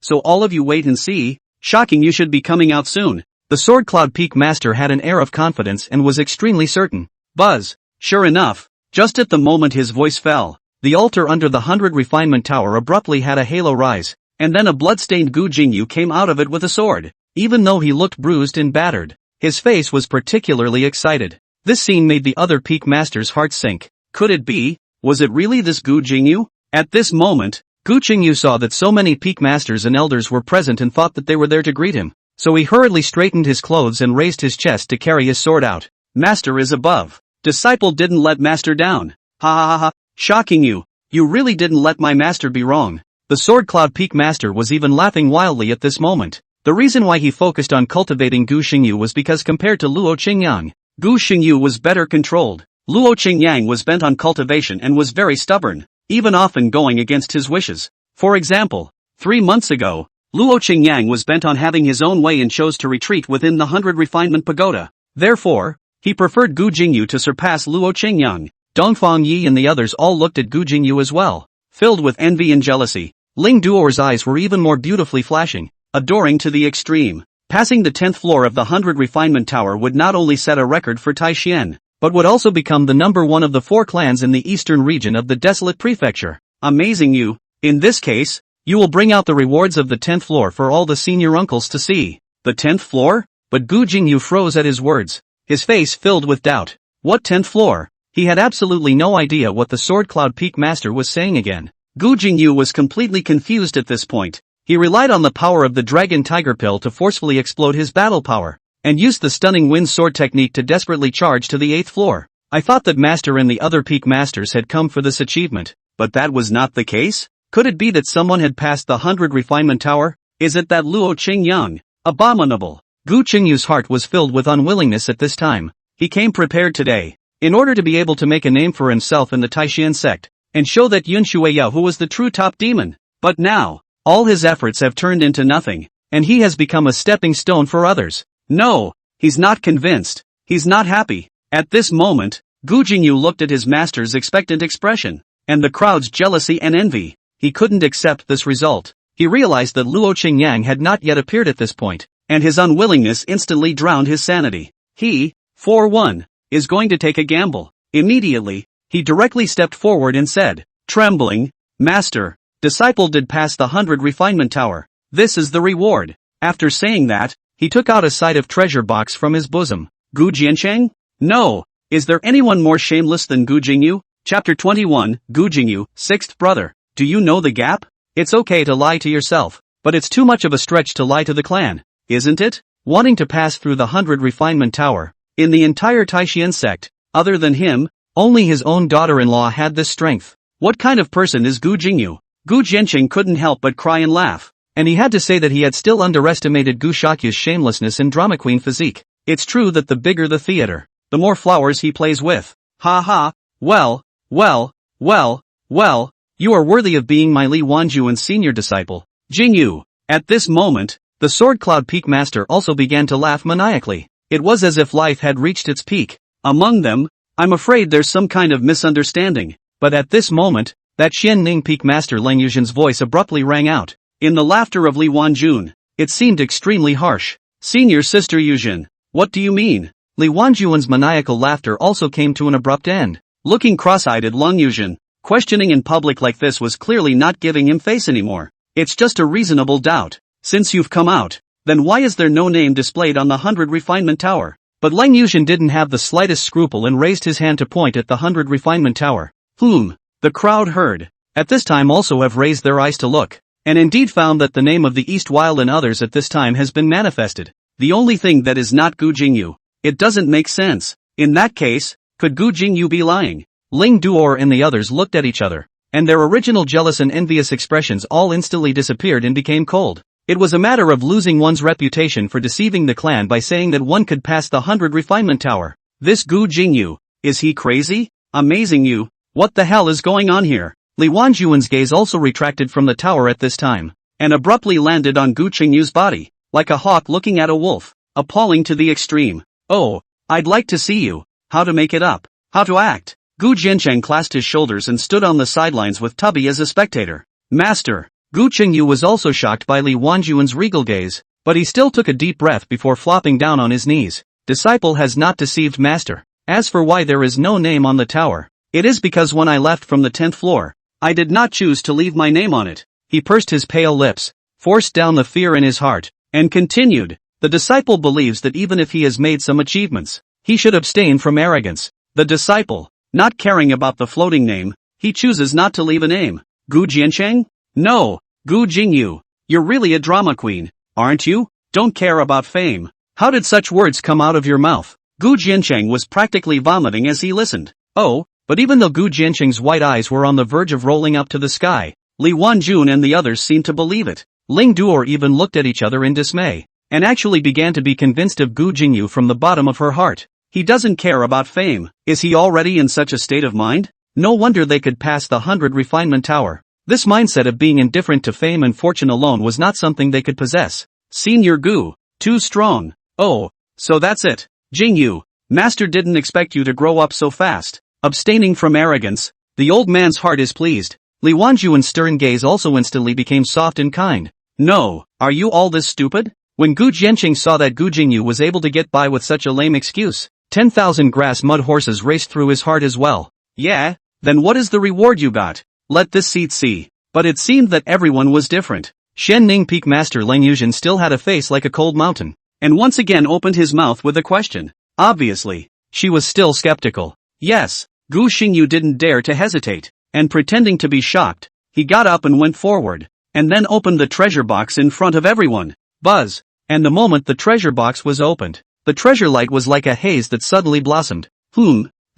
Speaker 1: So all of you wait and see. Shocking, you should be coming out soon. The Sword Cloud Peak Master had an air of confidence and was extremely certain. Buzz. Sure enough, just at the moment his voice fell, the altar under the 100 refinement tower abruptly had a halo rise, and then a blood-stained Gu Jingyu came out of it with a sword. Even though he looked bruised and battered, his face was particularly excited. This scene made the other peak masters' hearts sink. Could it be? Was it really this Gu Jingyu? At this moment, Gu Jingyu saw that so many peak masters and elders were present and thought that they were there to greet him. So he hurriedly straightened his clothes and raised his chest to carry his sword out. Master is above. Disciple didn't let master down. Ha ha ha ha. Shocking you. You really didn't let my master be wrong. The Sword Cloud Peak Master was even laughing wildly at this moment. The reason why he focused on cultivating Gu Xingyu was because compared to Luo Qingyang, Gu Xingyu was better controlled. Luo Qingyang was bent on cultivation and was very stubborn, even often going against his wishes. For example, 3 months ago, Luo Qingyang was bent on having his own way and chose to retreat within the 100 refinement pagoda. Therefore, he preferred Gu Jingyu to surpass Luo Qingyang. Dongfang Yi and the others all looked at Gu Jingyu as well, filled with envy and jealousy. Ling Duor's eyes were even more beautifully flashing, adoring to the extreme. Passing the 10th floor of the 100 refinement tower would not only set a record for Taishan, but would also become the number 1 of the 4 clans in the eastern region of the desolate prefecture. Amazing you. In this case, you will bring out the rewards of the 10th floor for all the senior uncles to see. The 10th floor? But Gu Jingyu froze at his words. his face filled with doubt. What 10th floor? He had absolutely no idea what the Sword Cloud Peak Master was saying again. Gu Jingyu was completely confused at this point. He relied on the power of the Dragon Tiger Pill to forcefully explode his battle power, and used the stunning wind sword technique to desperately charge to the 8th floor. I thought that Master and the other Peak Masters had come for this achievement, but that was not the case? Could it be that someone had passed the 100 refinement tower? Is it that Luo Qingyang? Abominable. Gu Qingyu's heart was filled with unwillingness at this time. He came prepared today, in order to be able to make a name for himself in the Taishan sect, and show that Yun Shueya who was the true top demon. But now, all his efforts have turned into nothing, and he has become a stepping stone for others. No, he's not convinced. He's not happy. At this moment, Gu Jingyu looked at his master's expectant expression, and the crowd's jealousy and envy. He couldn't accept this result. He realized that Luo Qingyang had not yet appeared at this point, and his unwillingness instantly drowned his sanity. He, for one, is going to take a gamble. Immediately, he directly stepped forward and said, trembling, Master, disciple did pass the 100 refinement tower. This is the reward. After saying that, he took out a side of treasure box from his bosom. Gu Jiancheng? No. Is there anyone more shameless than Gu Jingyu? Chapter 21, Gu Jingyu, 6th brother. Do you know the gap? It's okay to lie to yourself, but it's too much of a stretch to lie to the clan, isn't it? Wanting to pass through the 100 refinement tower. In the entire Taishan sect, other than him, only his own daughter-in-law had this strength. What kind of person is Gu Jingyu? Gu Jiancheng couldn't help but cry and laugh, and he had to say that he had still underestimated Gu Shakyu's shamelessness and drama queen physique. It's true that the bigger the theater, the more flowers he plays with. Ha ha, well, you are worthy of being my Li Wanjuan senior disciple, Jingyu. At this moment, the Sword Cloud Peak Master also began to laugh maniacally. It was as if life had reached its peak. Among them, I'm afraid there's some kind of misunderstanding. But at this moment, that Xianning Peak Master Lang Yuzhen's voice abruptly rang out. In the laughter of Li Wanjun, it seemed extremely harsh. Senior Sister Yuzhen, what do you mean? Li Wanjuan's maniacal laughter also came to an abrupt end. Looking cross-eyed at Lang Yuzhen, questioning in public like this was clearly not giving him face anymore. It's just a reasonable doubt. Since you've come out, then why is there no name displayed on the 100 refinement tower? But Lang Yuzhen didn't have the slightest scruple and raised his hand to point at the 100 refinement tower. The crowd heard. At this time also have raised their eyes to look, and indeed found that the name of the East Wild and others at this time has been manifested. The only thing that is not Gu Jingyu. It doesn't make sense. In that case, could Gu Jingyu be lying? Ling Duor and the others looked at each other, and their original jealous and envious expressions all instantly disappeared and became cold. It was a matter of losing one's reputation for deceiving the clan by saying that one could pass the 100 refinement tower. This Gu Jingyu, is he crazy? Amazing you. What the hell is going on here? Li Wanjuan's gaze also retracted from the tower at this time, and abruptly landed on Gu Qingyu's body, like a hawk looking at a wolf, appalling to the extreme. Oh, I'd like to see you. How to make it up. How to act. Gu Jiancheng clasped his shoulders and stood on the sidelines with Tubby as a spectator. Master. Gu Qingyu was also shocked by Li Wanjuan's regal gaze, but he still took a deep breath before flopping down on his knees. Disciple has not deceived Master. As for why there is no name on the tower, it is because when I left from the 10th floor, I did not choose to leave my name on it. He pursed his pale lips, forced down the fear in his heart, and continued. The disciple believes that even if he has made some achievements, he should abstain from arrogance. The disciple, not caring about the floating name, he chooses not to leave a name. Gu Jiancheng? No, Gu Jingyu, you're really a drama queen, aren't you? Don't care about fame. How did such words come out of your mouth? Gu Jiancheng was practically vomiting as he listened. Oh, but even though Gu Jiancheng's white eyes were on the verge of rolling up to the sky, Li Wanjun and the others seemed to believe it. Ling Duor even looked at each other in dismay, and actually began to be convinced of Gu Jingyu from the bottom of her heart. He doesn't care about fame. Is he already in such a state of mind? No wonder they could pass the 100 refinement tower. This mindset of being indifferent to fame and fortune alone was not something they could possess. Senior Gu, too strong. Oh, so that's it. Jingyu, Master didn't expect you to grow up so fast. Abstaining from arrogance, the old man's heart is pleased. Li Wanjuan's stern gaze also instantly became soft and kind. No, are you all this stupid? When Gu Jiancheng saw that Gu Jingyu was able to get by with such a lame excuse, 10,000 grass mud horses raced through his heart as well. Yeah? Then what is the reward you got? Let this seat see. But it seemed that everyone was different. Xianning Peak Master Lang Yuzhen still had a face like a cold mountain, and once again opened his mouth with a question. Obviously, she was still skeptical. Yes, Gu Xingyu didn't dare to hesitate, and pretending to be shocked, he got up and went forward, and then opened the treasure box in front of everyone. Buzz! And the moment the treasure box was opened, the treasure light was like a haze that suddenly blossomed.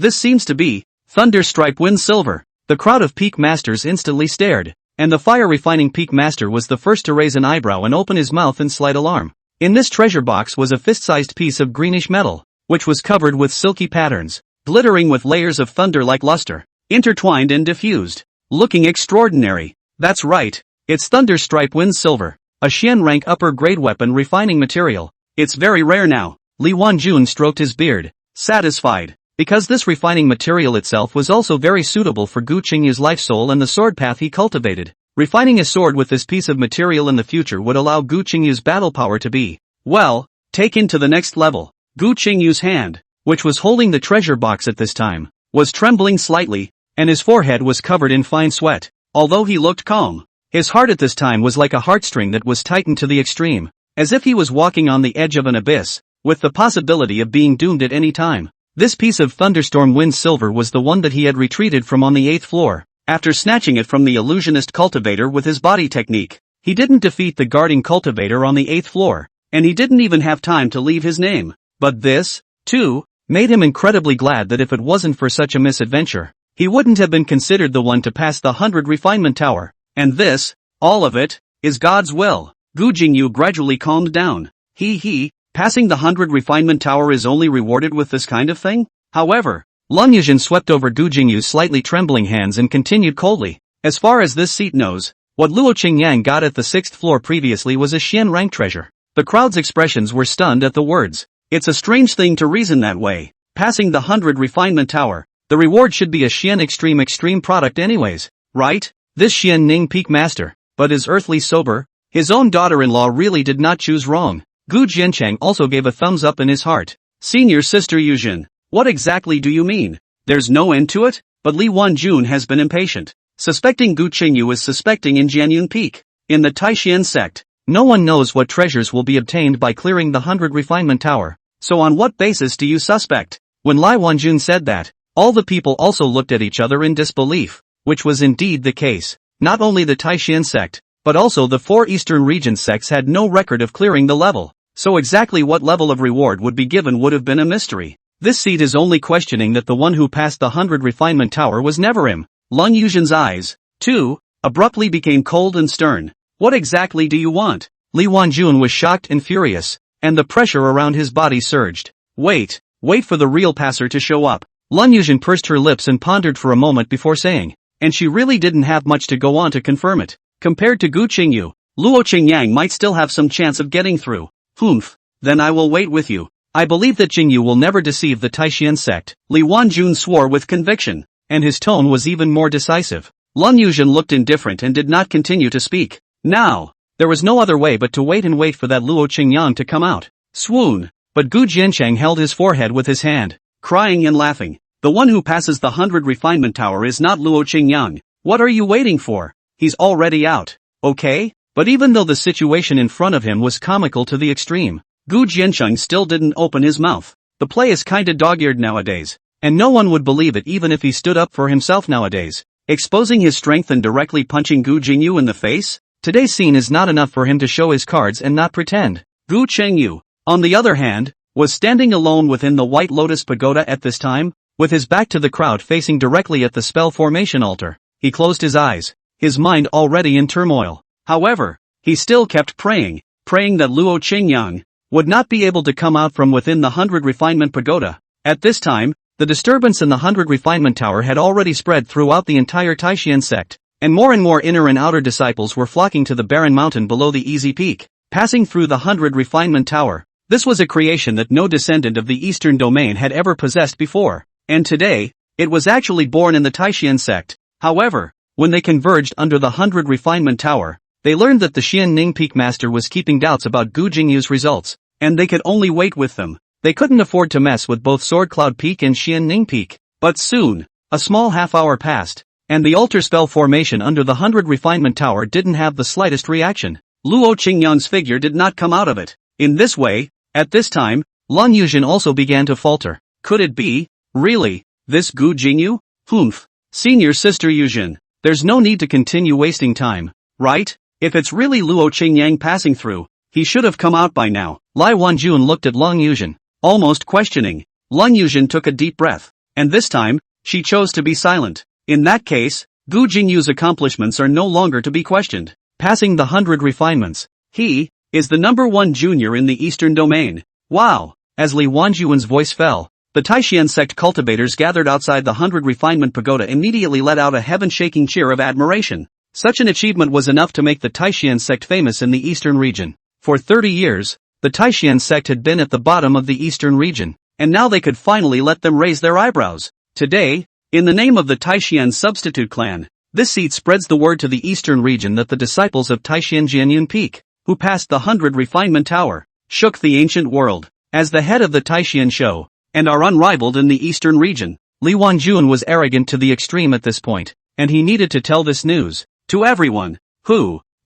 Speaker 1: This seems to be Thunder Stripe Wind Silver. The crowd of peak masters instantly stared, and the fire refining peak master was the first to raise an eyebrow and open his mouth in slight alarm. In this treasure box was a fist-sized piece of greenish metal, which was covered with silky patterns, glittering with layers of thunder-like luster, intertwined and diffused, looking extraordinary. That's right, it's Thunder Stripe Wind Silver, a Xian rank upper grade weapon refining material. It's very rare now. Li Wanjun stroked his beard, satisfied, because this refining material itself was also very suitable for Gu Qingyu's life soul and the sword path he cultivated. Refining a sword with this piece of material in the future would allow Gu Qingyu's battle power to be, well, taken to the next level. Gu Qingyu's hand, which was holding the treasure box at this time, was trembling slightly, and his forehead was covered in fine sweat. Although he looked calm, his heart at this time was like a heartstring that was tightened to the extreme, as if he was walking on the edge of an abyss, with the possibility of being doomed at any time. This piece of thunderstorm wind silver was the one that he had retreated from on the 8th floor, after snatching it from the illusionist cultivator with his body technique. He didn't defeat the guarding cultivator on the 8th floor, and he didn't even have time to leave his name. But this, too, made him incredibly glad that if it wasn't for such a misadventure, he wouldn't have been considered the one to pass the 100 refinement tower. And this, all of it, is God's will. Gu Jingyu gradually calmed down. Passing the 100 refinement tower is only rewarded with this kind of thing? However, Lun Yuzhen swept over Gu Jingyu's slightly trembling hands and continued coldly. As far as this seat knows, what Luo Qingyang got at the 6th floor previously was a Xian rank treasure. The crowd's expressions were stunned at the words. It's a strange thing to reason that way. Passing the 100 refinement tower, the reward should be a Xian extreme product anyways, right? This Xian Ning peak master, but is earthly sober? His own daughter-in-law really did not choose wrong. Gu Jianchang also gave a thumbs up in his heart. Senior Sister Yuzhen, what exactly do you mean? There's no end to it? But Li Wanjun has been impatient. Suspecting Gu Qingyu is suspecting in Jianyun Peak. In the Taishian sect, no one knows what treasures will be obtained by clearing the 100 refinement tower. So on what basis do you suspect? When Li Wanjun said that, all the people also looked at each other in disbelief, which was indeed the case. Not only the Taishian sect, but also the 4 Eastern region sects had no record of clearing the level. So exactly what level of reward would be given would have been a mystery. This seat is only questioning that the one who passed the 100 refinement tower was never him. Lun Yuzhen's eyes, too, abruptly became cold and stern. What exactly do you want? Li Wanjun was shocked and furious, and the pressure around his body surged. Wait for the real passer to show up. Lun Yuzhen pursed her lips and pondered for a moment before saying, and she really didn't have much to go on to confirm it. Compared to Gu Qingyu, Luo Qingyang might still have some chance of getting through. Then I will wait with you. I believe that Qingyu will never deceive the Taishian sect. Li Wanjun swore with conviction, and his tone was even more decisive. Lun Yuzhen looked indifferent and did not continue to speak. Now, there was no other way but to wait for that Luo Qingyang to come out. Swoon. But Gu Jianchang held his forehead with his hand, crying and laughing. The one who passes the 100 refinement tower is not Luo Qingyang. What are you waiting for? He's already out. Okay? But even though the situation in front of him was comical to the extreme, Gu Jiancheng still didn't open his mouth. The play is kinda dog-eared nowadays, and no one would believe it even if he stood up for himself nowadays. Exposing his strength and directly punching Gu Jingyu in the face? Today's scene is not enough for him to show his cards and not pretend. Gu Chengyu, on the other hand, was standing alone within the White Lotus Pagoda at this time, with his back to the crowd facing directly at the spell formation altar. He closed his eyes, his mind already in turmoil. However, he still kept praying that Luo Qingyang would not be able to come out from within the 100 refinement pagoda. At this time, the disturbance in the 100 refinement tower had already spread throughout the entire Taishian sect, and more inner and outer disciples were flocking to the barren mountain below the easy peak, passing through the 100 refinement tower. This was a creation that no descendant of the eastern domain had ever possessed before, and today, it was actually born in the Taishian sect. However, when they converged under the 100 refinement tower, they learned that the Xian Ning Peak Master was keeping doubts about Gu Jingyu's results, and they could only wait with them. They couldn't afford to mess with both Sword Cloud Peak and Xian Ning Peak. But soon, a small half-hour passed, and the altar spell formation under the 100 refinement tower didn't have the slightest reaction. Luo Qingyang's figure did not come out of it. In this way, at this time, Lun Yuzhen also began to falter. Could it be? Really? This Gu Jingyu? Humph. Senior sister Yuzhen. There's no need to continue wasting time, right? If it's really Luo Qingyang passing through, he should have come out by now. Lai Wanjun looked at Lun Yuzhen, almost questioning. Lun Yuzhen took a deep breath, and this time, she chose to be silent. In that case, Gu Jingyu's accomplishments are no longer to be questioned. Passing the 100 refinements, he is the #1 junior in the Eastern Domain. Wow! As Li Wanjuan's voice fell, the Taishan sect cultivators gathered outside the 100 refinement pagoda immediately let out a heaven-shaking cheer of admiration. Such an achievement was enough to make the Taishan sect famous in the eastern region. For 30 years, the Taishan sect had been at the bottom of the eastern region, and now they could finally let them raise their eyebrows. Today, in the name of the Taishan substitute clan, this seat spreads the word to the eastern region that the disciples of Taishan Jianyun Peak, who passed the 100 refinement tower, shook the ancient world. As the head of the Taishan show, and are unrivaled in the eastern region, Li Wanjun was arrogant to the extreme at this point, and he needed to tell this news to everyone.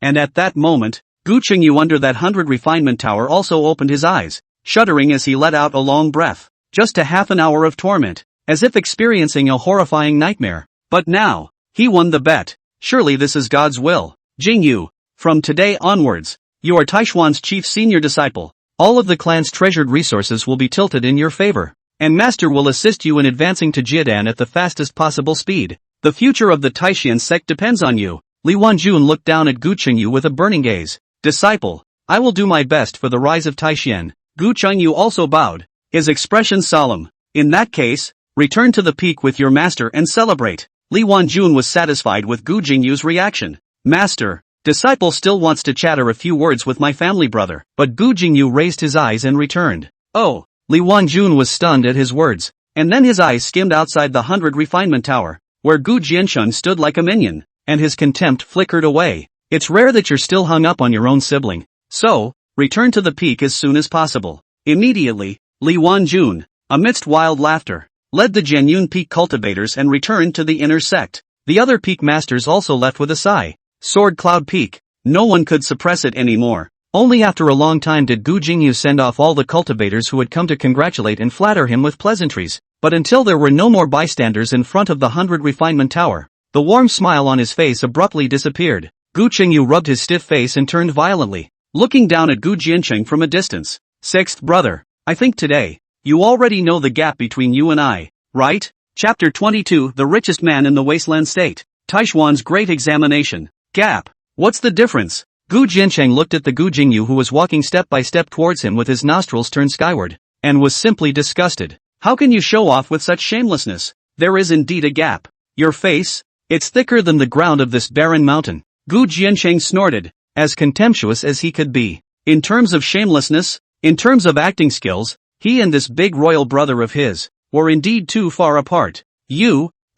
Speaker 1: And at that moment, Gu Qingyu under that 100 refinement tower also opened his eyes, shuddering as he let out a long breath. Just a half an hour of torment, as if experiencing a horrifying nightmare. But now, he won the bet. Surely this is God's will. Jingyu, from today onwards, you are Taishuan's chief senior disciple. All of the clan's treasured resources will be tilted in your favor, and Master will assist you in advancing to Jiadan at the fastest possible speed. The future of the Taishan sect depends on you. Li Wanjun looked down at Gu Qingyu with a burning gaze. Disciple, I will do my best for the rise of Taishan. Gu Qingyu also bowed, his expression solemn. In that case, return to the peak with your master and celebrate. Li Wanjun was satisfied with Gu Jingyu's reaction. Master, disciple still wants to chatter a few words with my family brother. But Gu Jingyu raised his eyes and returned. Oh, Li Wanjun was stunned at his words, and then his eyes skimmed outside the 100 refinement tower, where Gu Jianshun stood like a minion, and his contempt flickered away. It's rare that you're still hung up on your own sibling. So, return to the peak as soon as possible. Immediately, Li Wanjun, amidst wild laughter, led the Jianyun Peak cultivators and returned to the inner sect. The other peak masters also left with a sigh. Sword Cloud Peak. No one could suppress it anymore. Only after a long time did Gu Jingyu send off all the cultivators who had come to congratulate and flatter him with pleasantries. But until there were no more bystanders in front of the 100 refinement tower, the warm smile on his face abruptly disappeared. Gu Qingyu rubbed his stiff face and turned violently, looking down at Gu Jiancheng from a distance. Sixth brother, I think today, you already know the gap between you and I, right? Chapter 22, The Richest Man in the Wasteland State. Taishuan's Great Examination. Gap. What's the difference? Gu Jiancheng looked at the Gu Jingyu who was walking step by step towards him with his nostrils turned skyward, and was simply disgusted. How can you show off with such shamelessness? There is indeed a gap. Your face? It's thicker than the ground of this barren mountain. Gu Jiancheng snorted, as contemptuous as he could be. In terms of shamelessness, in terms of acting skills, he and this big royal brother of his were indeed too far apart.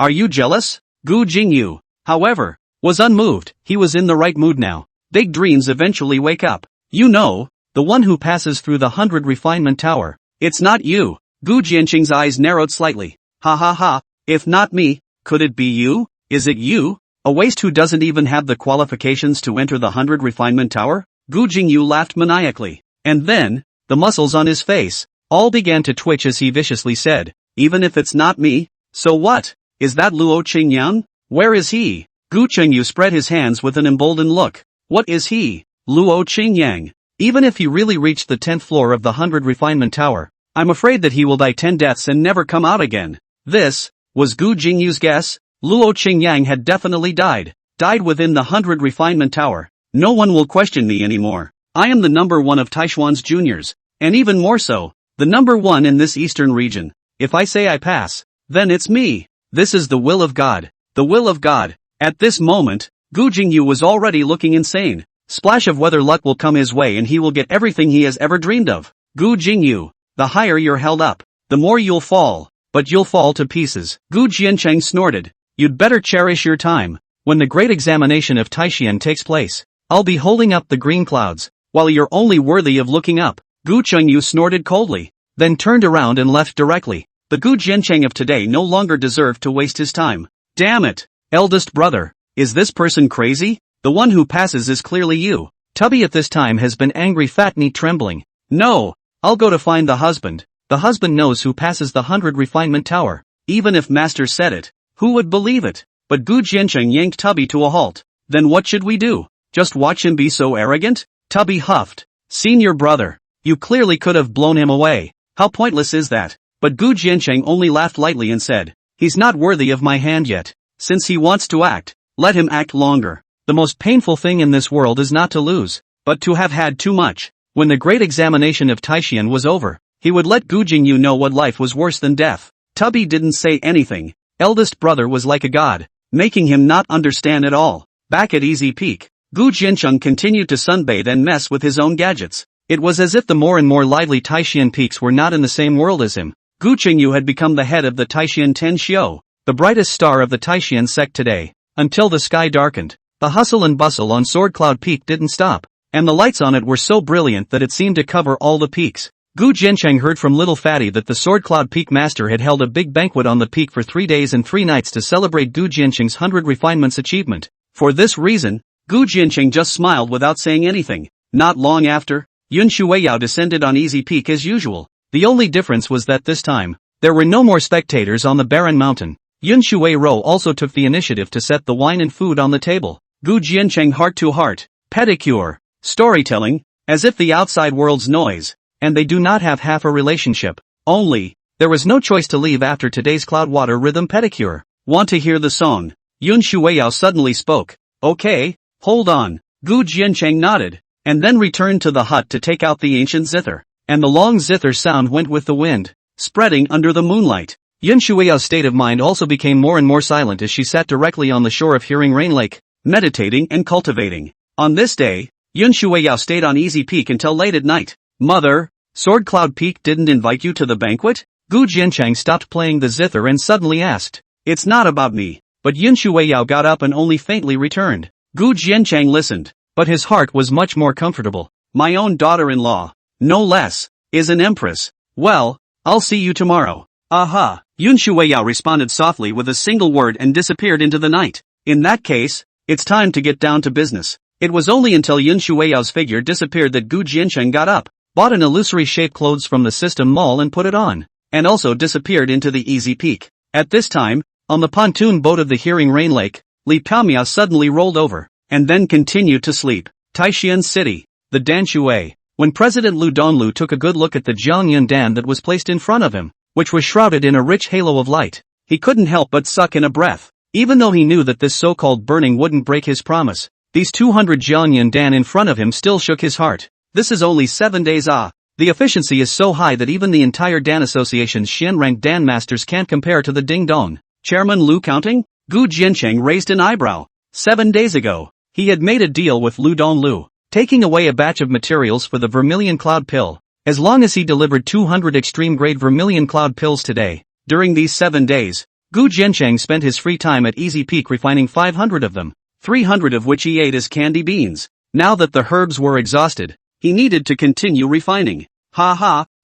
Speaker 1: Are you jealous? Gu Jingyu, however, was unmoved. He was in the right mood now. Big dreams eventually wake up. You know, the one who passes through the 100 refinement tower. It's not you. Gu Jiancheng's eyes narrowed slightly. Ha ha ha, if not me, could it be you? Is it you? A waste who doesn't even have the qualifications to enter the 100 refinement tower? Gu Jingyu laughed maniacally. And then, the muscles on his face all began to twitch as he viciously said, even if it's not me, so what? Is that Luo Qingyang? Where is he? Gu Qingyu spread his hands with an emboldened look. What is he? Luo Qingyang. Even if he really reached the 10th floor of the 100 refinement tower, I'm afraid that he will die 10 deaths and never come out again. This was Gu Jingyu's guess. Luo Qingyang had definitely died within the 100 refinement tower. No one will question me anymore. I am the #1 of Taishuan's juniors, and even more so, the #1 in this eastern region. If I say I pass, then it's me. This is the will of God. The will of God. At this moment, Gu Jingyu was already looking insane. Splash of weather luck will come his way and he will get everything he has ever dreamed of. Gu Jingyu, the higher you're held up, the more you'll fall. But you'll fall to pieces. Gu Jiancheng snorted. You'd better cherish your time. When the great examination of Taishan takes place, I'll be holding up the green clouds, while you're only worthy of looking up. Gu Qingyu snorted coldly, then turned around and left directly. The Gu Jiancheng of today no longer deserved to waste his time. Damn it! Eldest brother, is this person crazy? The one who passes is clearly you. Tubby at this time has been angry, fat knee trembling. No, I'll go to find the husband. The husband knows who passes the 100 refinement tower. Even if master said it, who would believe it? But Gu Jiancheng yanked Tubby to a halt. Then what should we do? Just watch him be so arrogant? Tubby huffed. Senior brother, you clearly could have blown him away. How pointless is that? But Gu Jiancheng only laughed lightly and said, he's not worthy of my hand yet. Since he wants to act, let him act longer. The most painful thing in this world is not to lose, but to have had too much. When the great examination of Taixian was over, he would let Gu Jingyu know what life was worse than death. Tubby didn't say anything. Eldest brother was like a god, making him not understand at all. Back at Easy Peak, Gu Jiancheng continued to sunbathe and mess with his own gadgets. It was as if the more and more lively Taixian peaks were not in the same world as him. Gu Qingyu had become the head of the Taixian Ten Xiu, the brightest star of the Taixian sect today. Until the sky darkened, the hustle and bustle on Sword Cloud Peak didn't stop, and the lights on it were so brilliant that it seemed to cover all the peaks. Gu Jiancheng heard from Little Fatty that the Sword Cloud Peak master had held a big banquet on the peak for 3 days and 3 nights to celebrate Gu Jiancheng's 100 refinements achievement. For this reason, Gu Jiancheng just smiled without saying anything. Not long after, Yun Shuiyao descended on Easy Peak as usual. The only difference was that this time, there were no more spectators on the barren mountain. Yun Shuiyao also took the initiative to set the wine and food on the table. Gu Jiancheng heart-to-heart, pedicure, storytelling, as if the outside world's noise, and they do not have half a relationship. Only, there was no choice to leave after today's Cloudwater Rhythm pedicure. Want to hear the song? Yun Shuiyao suddenly spoke. Okay, hold on. Gu Jiancheng nodded, and then returned to the hut to take out the ancient zither. And the long zither sound went with the wind, spreading under the moonlight. Yun Shuiyao's state of mind also became more and more silent as she sat directly on the shore of Hearing Rain Lake, meditating and cultivating. On this day, Yun Shuiyao stayed on Easy Peak until late at night. Mother, Sword Cloud Peak didn't invite you to the banquet? Gu Jiancheng stopped playing the zither and suddenly asked. It's not about me. But Yun Shuiyao got up and only faintly returned. Gu Jiancheng listened, but his heart was much more comfortable. My own daughter-in-law, no less, is an empress. Well, I'll see you tomorrow. Aha! Yun Shuiyao responded softly with a single word and disappeared into the night. In that case, it's time to get down to business. It was only until Yun Shuiyao's figure disappeared that Gu Jiancheng got up, bought an illusory shaped clothes from the System Mall and put it on, and also disappeared into the Easy Peak. At this time, on the pontoon boat of the Hearing Rain Lake, Li Paomia suddenly rolled over, and then continued to sleep. Taixian City, the Danshui. When President Lu Donlu took a good look at the Jiangyun Dan that was placed in front of him, which was shrouded in a rich halo of light, he couldn't help but suck in a breath. Even though he knew that this so-called burning wouldn't break his promise, these 200 Jiangyun Dan in front of him still shook his heart. This is only 7 days. The efficiency is so high that even the entire Dan Association's Xian-ranked Dan masters can't compare to the Ding Dong. Chairman Lu counting? Gu Jiancheng raised an eyebrow. 7 days ago, he had made a deal with Lu Donlu, taking away a batch of materials for the Vermilion Cloud Pill, as long as he delivered 200 extreme-grade Vermilion Cloud Pills today. During these 7 days, Gu Jiancheng spent his free time at Easy Peak refining 500 of them, 300 of which he ate as candy beans. Now that the herbs were exhausted, he needed to continue refining.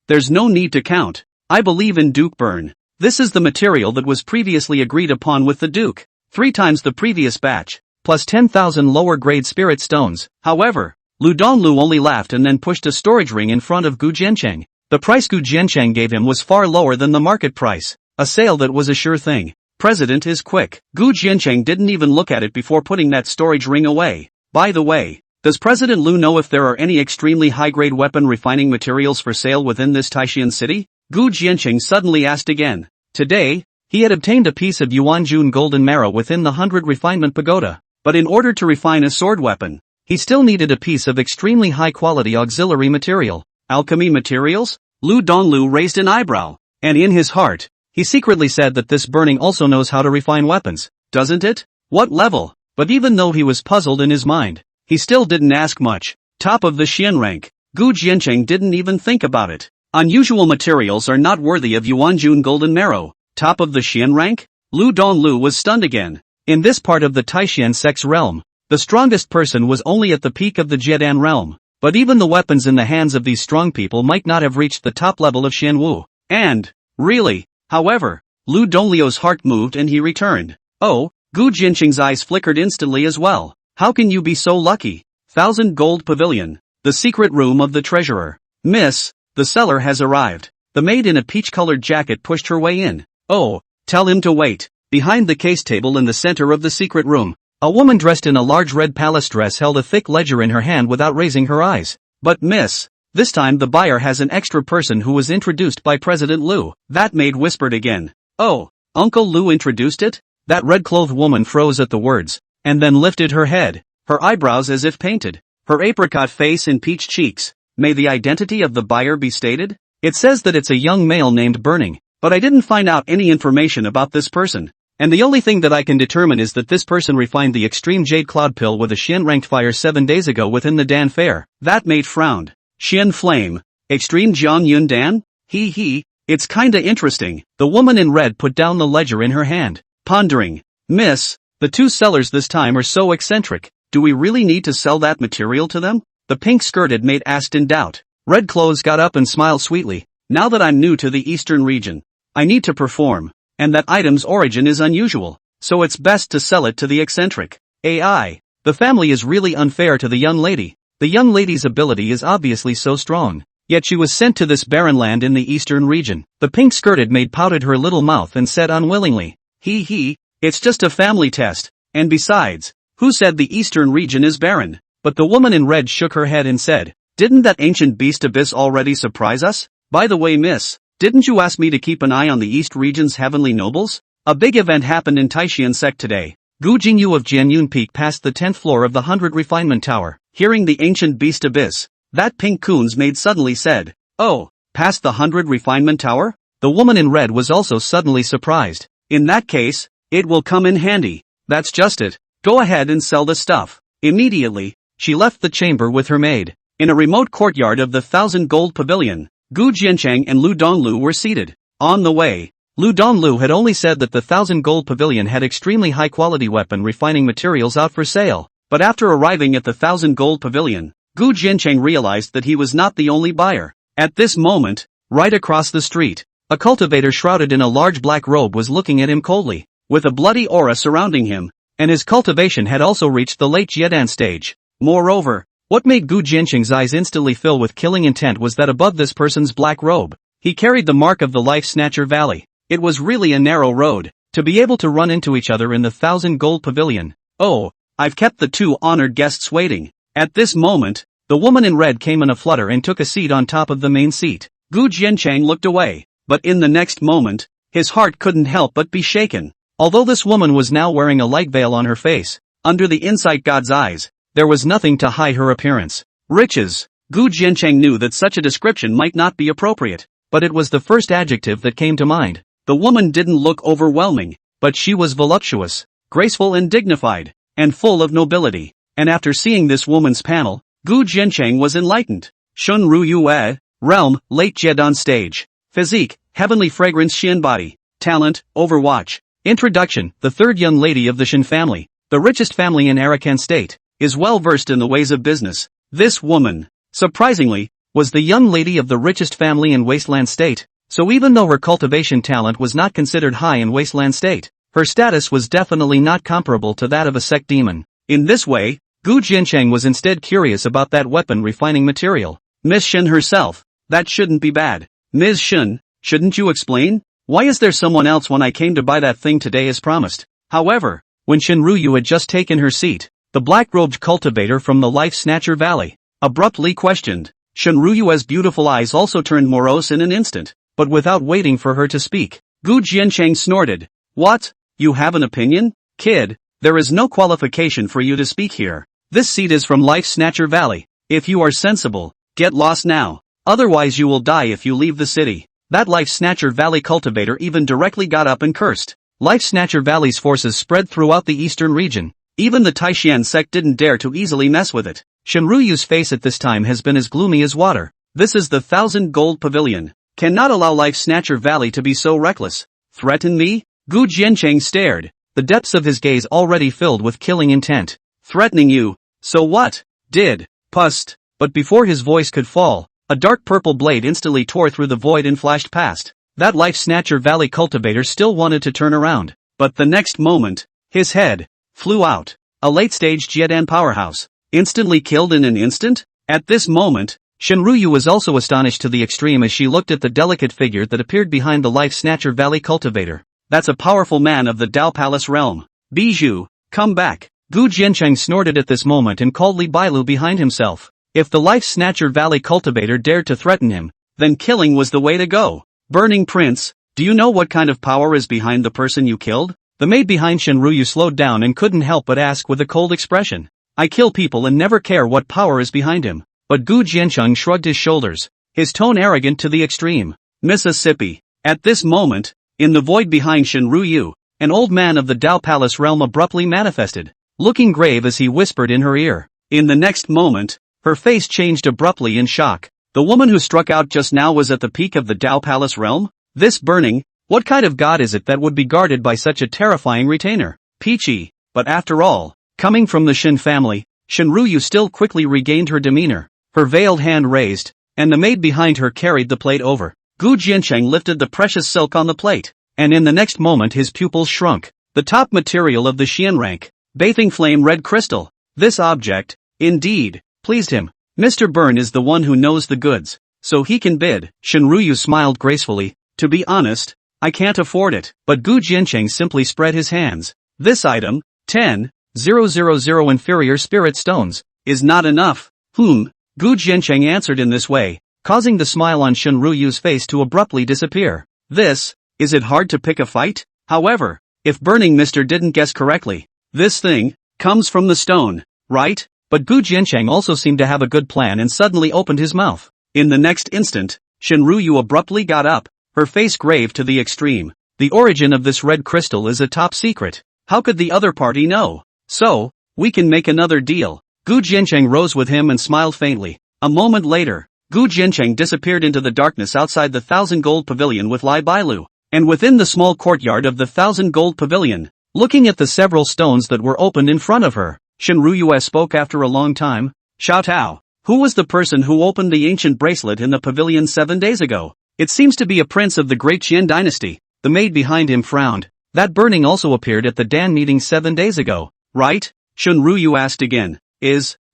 Speaker 1: There's no need to count. I believe in Duke Burn. This is the material that was previously agreed upon with the Duke, 3 times the previous batch, plus 10,000 lower-grade spirit stones. However, Lu Donlu only laughed and then pushed a storage ring in front of Gu Jiancheng. The price Gu Jiancheng gave him was far lower than the market price, a sale that was a sure thing. President is quick. Gu Jiancheng didn't even look at it before putting that storage ring away. By the way, does President Lu know if there are any extremely high-grade weapon refining materials for sale within this Taixian city? Gu Jiancheng suddenly asked again. Today, he had obtained a piece of Yuanjun golden marrow within the 100 refinement pagoda, but in order to refine a sword weapon, he still needed a piece of extremely high-quality auxiliary material. Alchemy materials? Lu Donlu raised an eyebrow, and in his heart, he secretly said that this burning also knows how to refine weapons, doesn't it? What level? But even though he was puzzled in his mind, he still didn't ask much. Top of the Xian rank. Gu Jiancheng didn't even think about it. Unusual materials are not worthy of Yuanjun golden marrow. Top of the Xian rank? Lu Donlu was stunned again. In this part of the Taixian sect's realm, the strongest person was only at the peak of the Jiedan realm, but even the weapons in the hands of these strong people might not have reached the top level of Xianwu. And, really, however, Lu Donglio's heart moved and he returned. Oh, Gu Jiancheng's eyes flickered instantly as well. How can you be so lucky? 1,000 Gold Pavilion, the secret room of the treasurer. Miss, the seller has arrived. The maid in a peach-colored jacket pushed her way in. Oh, tell him to wait. Behind the case table in the center of the secret room, a woman dressed in a large red palace dress held a thick ledger in her hand without raising her eyes. But miss, this time the buyer has an extra person who was introduced by President Liu. That maid whispered again. Oh, Uncle Liu introduced it? That red-clothed woman froze at the words, and then lifted her head, her eyebrows as if painted, her apricot face and peach cheeks. May the identity of the buyer be stated? It says that it's a young male named Burning, but I didn't find out any information about this person. And the only thing that I can determine is that this person refined the extreme jade cloud pill with a Xian ranked fire 7 days ago within the Dan fair. That maid frowned. Xian flame. Extreme Jiang Yun Dan? Hee, it's kinda interesting. The woman in red put down the ledger in her hand, pondering. Miss, the two sellers this time are so eccentric. Do we really need to sell that material to them? The pink-skirted maid asked in doubt. Red Clothes got up and smiled sweetly. Now that I'm new to the eastern region, I need to perform. And that item's origin is unusual, so it's best to sell it to the eccentric. AI. The family is really unfair to the young lady. The young lady's ability is obviously so strong. Yet she was sent to this barren land in the eastern region. The pink-skirted maid pouted her little mouth and said unwillingly. Hee, it's just a family test. And besides, who said the eastern region is barren? But the woman in red shook her head and said, didn't that ancient beast abyss already surprise us? By the way, miss, didn't you ask me to keep an eye on the East region's heavenly nobles? A big event happened in Taishan sect today. Gu Jingyu of Jianyun Peak passed the 10th floor of the 100 Refinement Tower. Hearing the ancient beast abyss, that pink coon's maid suddenly said, oh, past the 100 Refinement Tower? The woman in red was also suddenly surprised. In that case, it will come in handy. That's just it. Go ahead and sell the stuff. Immediately, she left the chamber with her maid. In a remote courtyard of the 1,000 Gold Pavilion, Gu Jiancheng and Lu Donglu were seated. On the way, Lu Donglu had only said that the 1,000 Gold Pavilion had extremely high-quality weapon refining materials out for sale. But after arriving at the 1,000 Gold Pavilion, Gu Jiancheng realized that he was not the only buyer. At this moment, right across the street, a cultivator shrouded in a large black robe was looking at him coldly, with a bloody aura surrounding him, and his cultivation had also reached the late Jiedan stage. Moreover, what made Gu Jiancheng's eyes instantly fill with killing intent was that above this person's black robe, he carried the mark of the Life Snatcher Valley. It was really a narrow road, to be able to run into each other in the 1,000 Gold Pavilion. Oh, I've kept the two honored guests waiting. At this moment, the woman in red came in a flutter and took a seat on top of the main seat. Gu Jiancheng looked away, but in the next moment, his heart couldn't help but be shaken. Although this woman was now wearing a light veil on her face, under the Insight God's eyes, there was nothing to hide her appearance. Riches. Gu Jiancheng knew that such a description might not be appropriate, but it was the first adjective that came to mind. The woman didn't look overwhelming, but she was voluptuous, graceful and dignified, and full of nobility. And after seeing this woman's panel, Gu Jiancheng was enlightened. Shun Ru Yue, realm, late Jiedan stage. Physique, heavenly fragrance Xian body. Talent, Overwatch. Introduction, the third young lady of the Shin family, the richest family in Arakan state, is well versed in the ways of business. This woman, surprisingly, was the young lady of the richest family in Wasteland State, so even though her cultivation talent was not considered high in Wasteland State, her status was definitely not comparable to that of a sect demon. In this way, Gu Jiancheng was instead curious about that weapon refining material. Miss Shin herself, that shouldn't be bad. Ms. Shin, shouldn't you explain? Why is there someone else when I came to buy that thing today as promised? However, when Shin Ruyu had just taken her seat, the black-robed cultivator from the Life Snatcher Valley abruptly questioned. Shin Ruyu's beautiful eyes also turned morose in an instant, but without waiting for her to speak, Gu Jiancheng snorted. What? You have an opinion? Kid, there is no qualification for you to speak here. This seat is from Life Snatcher Valley. If you are sensible, get lost now. Otherwise you will die if you leave the city. That Life Snatcher Valley cultivator even directly got up and cursed. Life Snatcher Valley's forces spread throughout the eastern region. Even the Taishan sect didn't dare to easily mess with it. Shinryu's face at this time has been as gloomy as water. This is the 1,000 Gold Pavilion. Cannot allow Life Snatcher Valley to be so reckless. Threaten me? Gu Jiancheng stared, the depths of his gaze already filled with killing intent. Threatening you? So what? Did? Pust. But before his voice could fall, a dark purple blade instantly tore through the void and flashed past. That Life Snatcher Valley cultivator still wanted to turn around, but the next moment, his head flew out. A late-stage Jiedan powerhouse, instantly killed in an instant? At this moment, Shinryu was also astonished to the extreme as she looked at the delicate figure that appeared behind the Life Snatcher Valley cultivator. That's a powerful man of the Dao Palace realm. Bijou, come back. Gu Jiancheng snorted at this moment and called Li Bailu behind himself. If the Life Snatcher Valley cultivator dared to threaten him, then killing was the way to go. Burning Prince, do you know what kind of power is behind the person you killed? The maid behind Shinryu slowed down and couldn't help but ask with a cold expression. I kill people and never care what power is behind him. But Gu Jiancheng shrugged his shoulders, his tone arrogant to the extreme. Mississippi. At this moment, in the void behind Shinryu, an old man of the Dao Palace realm abruptly manifested, looking grave as he whispered in her ear. In the next moment, her face changed abruptly in shock. The woman who struck out just now was at the peak of the Dao Palace realm? This burning, what kind of god is it that would be guarded by such a terrifying retainer? Peachy, but after all, coming from the Shin family, Shinryu still quickly regained her demeanor, her veiled hand raised, and the maid behind her carried the plate over. Gu Jiancheng lifted the precious silk on the plate, and in the next moment his pupils shrunk. The top material of the Xian rank, bathing flame red crystal. This object, indeed, pleased him. Mr. Byrne is the one who knows the goods, so he can bid. Shinryu smiled gracefully. To be honest, I can't afford it. But Gu Jiancheng simply spread his hands. This item, 10,000 inferior spirit stones, is not enough. Gu Jiancheng answered in this way, causing the smile on Shinryu's face to abruptly disappear. Is it hard to pick a fight? However, if Burning Mister didn't guess correctly, this thing comes from the stone, right? But Gu Jiancheng also seemed to have a good plan and suddenly opened his mouth. In the next instant, Shinryu abruptly got up, her face grave to the extreme. The origin of this red crystal is a top secret. How could the other party know? So, we can make another deal. Gu Jiancheng rose with him and smiled faintly. A moment later, Gu Jiancheng disappeared into the darkness outside the 1,000 gold pavilion with Li Bailu, and within the small courtyard of the 1,000 gold pavilion, looking at the several stones that were opened in front of her, Shinryu spoke after a long time. Xiao Tao, who was the person who opened the ancient bracelet in the pavilion 7 days ago? It seems to be a prince of the great Qian dynasty. The maid behind him frowned. That burning also appeared at the Dan meeting 7 days ago, right? Shinryu asked again.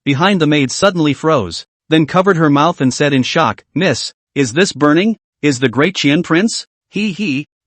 Speaker 1: Behind the maid suddenly froze, then covered her mouth and said in shock, Miss, is this burning? Is the great Qian prince?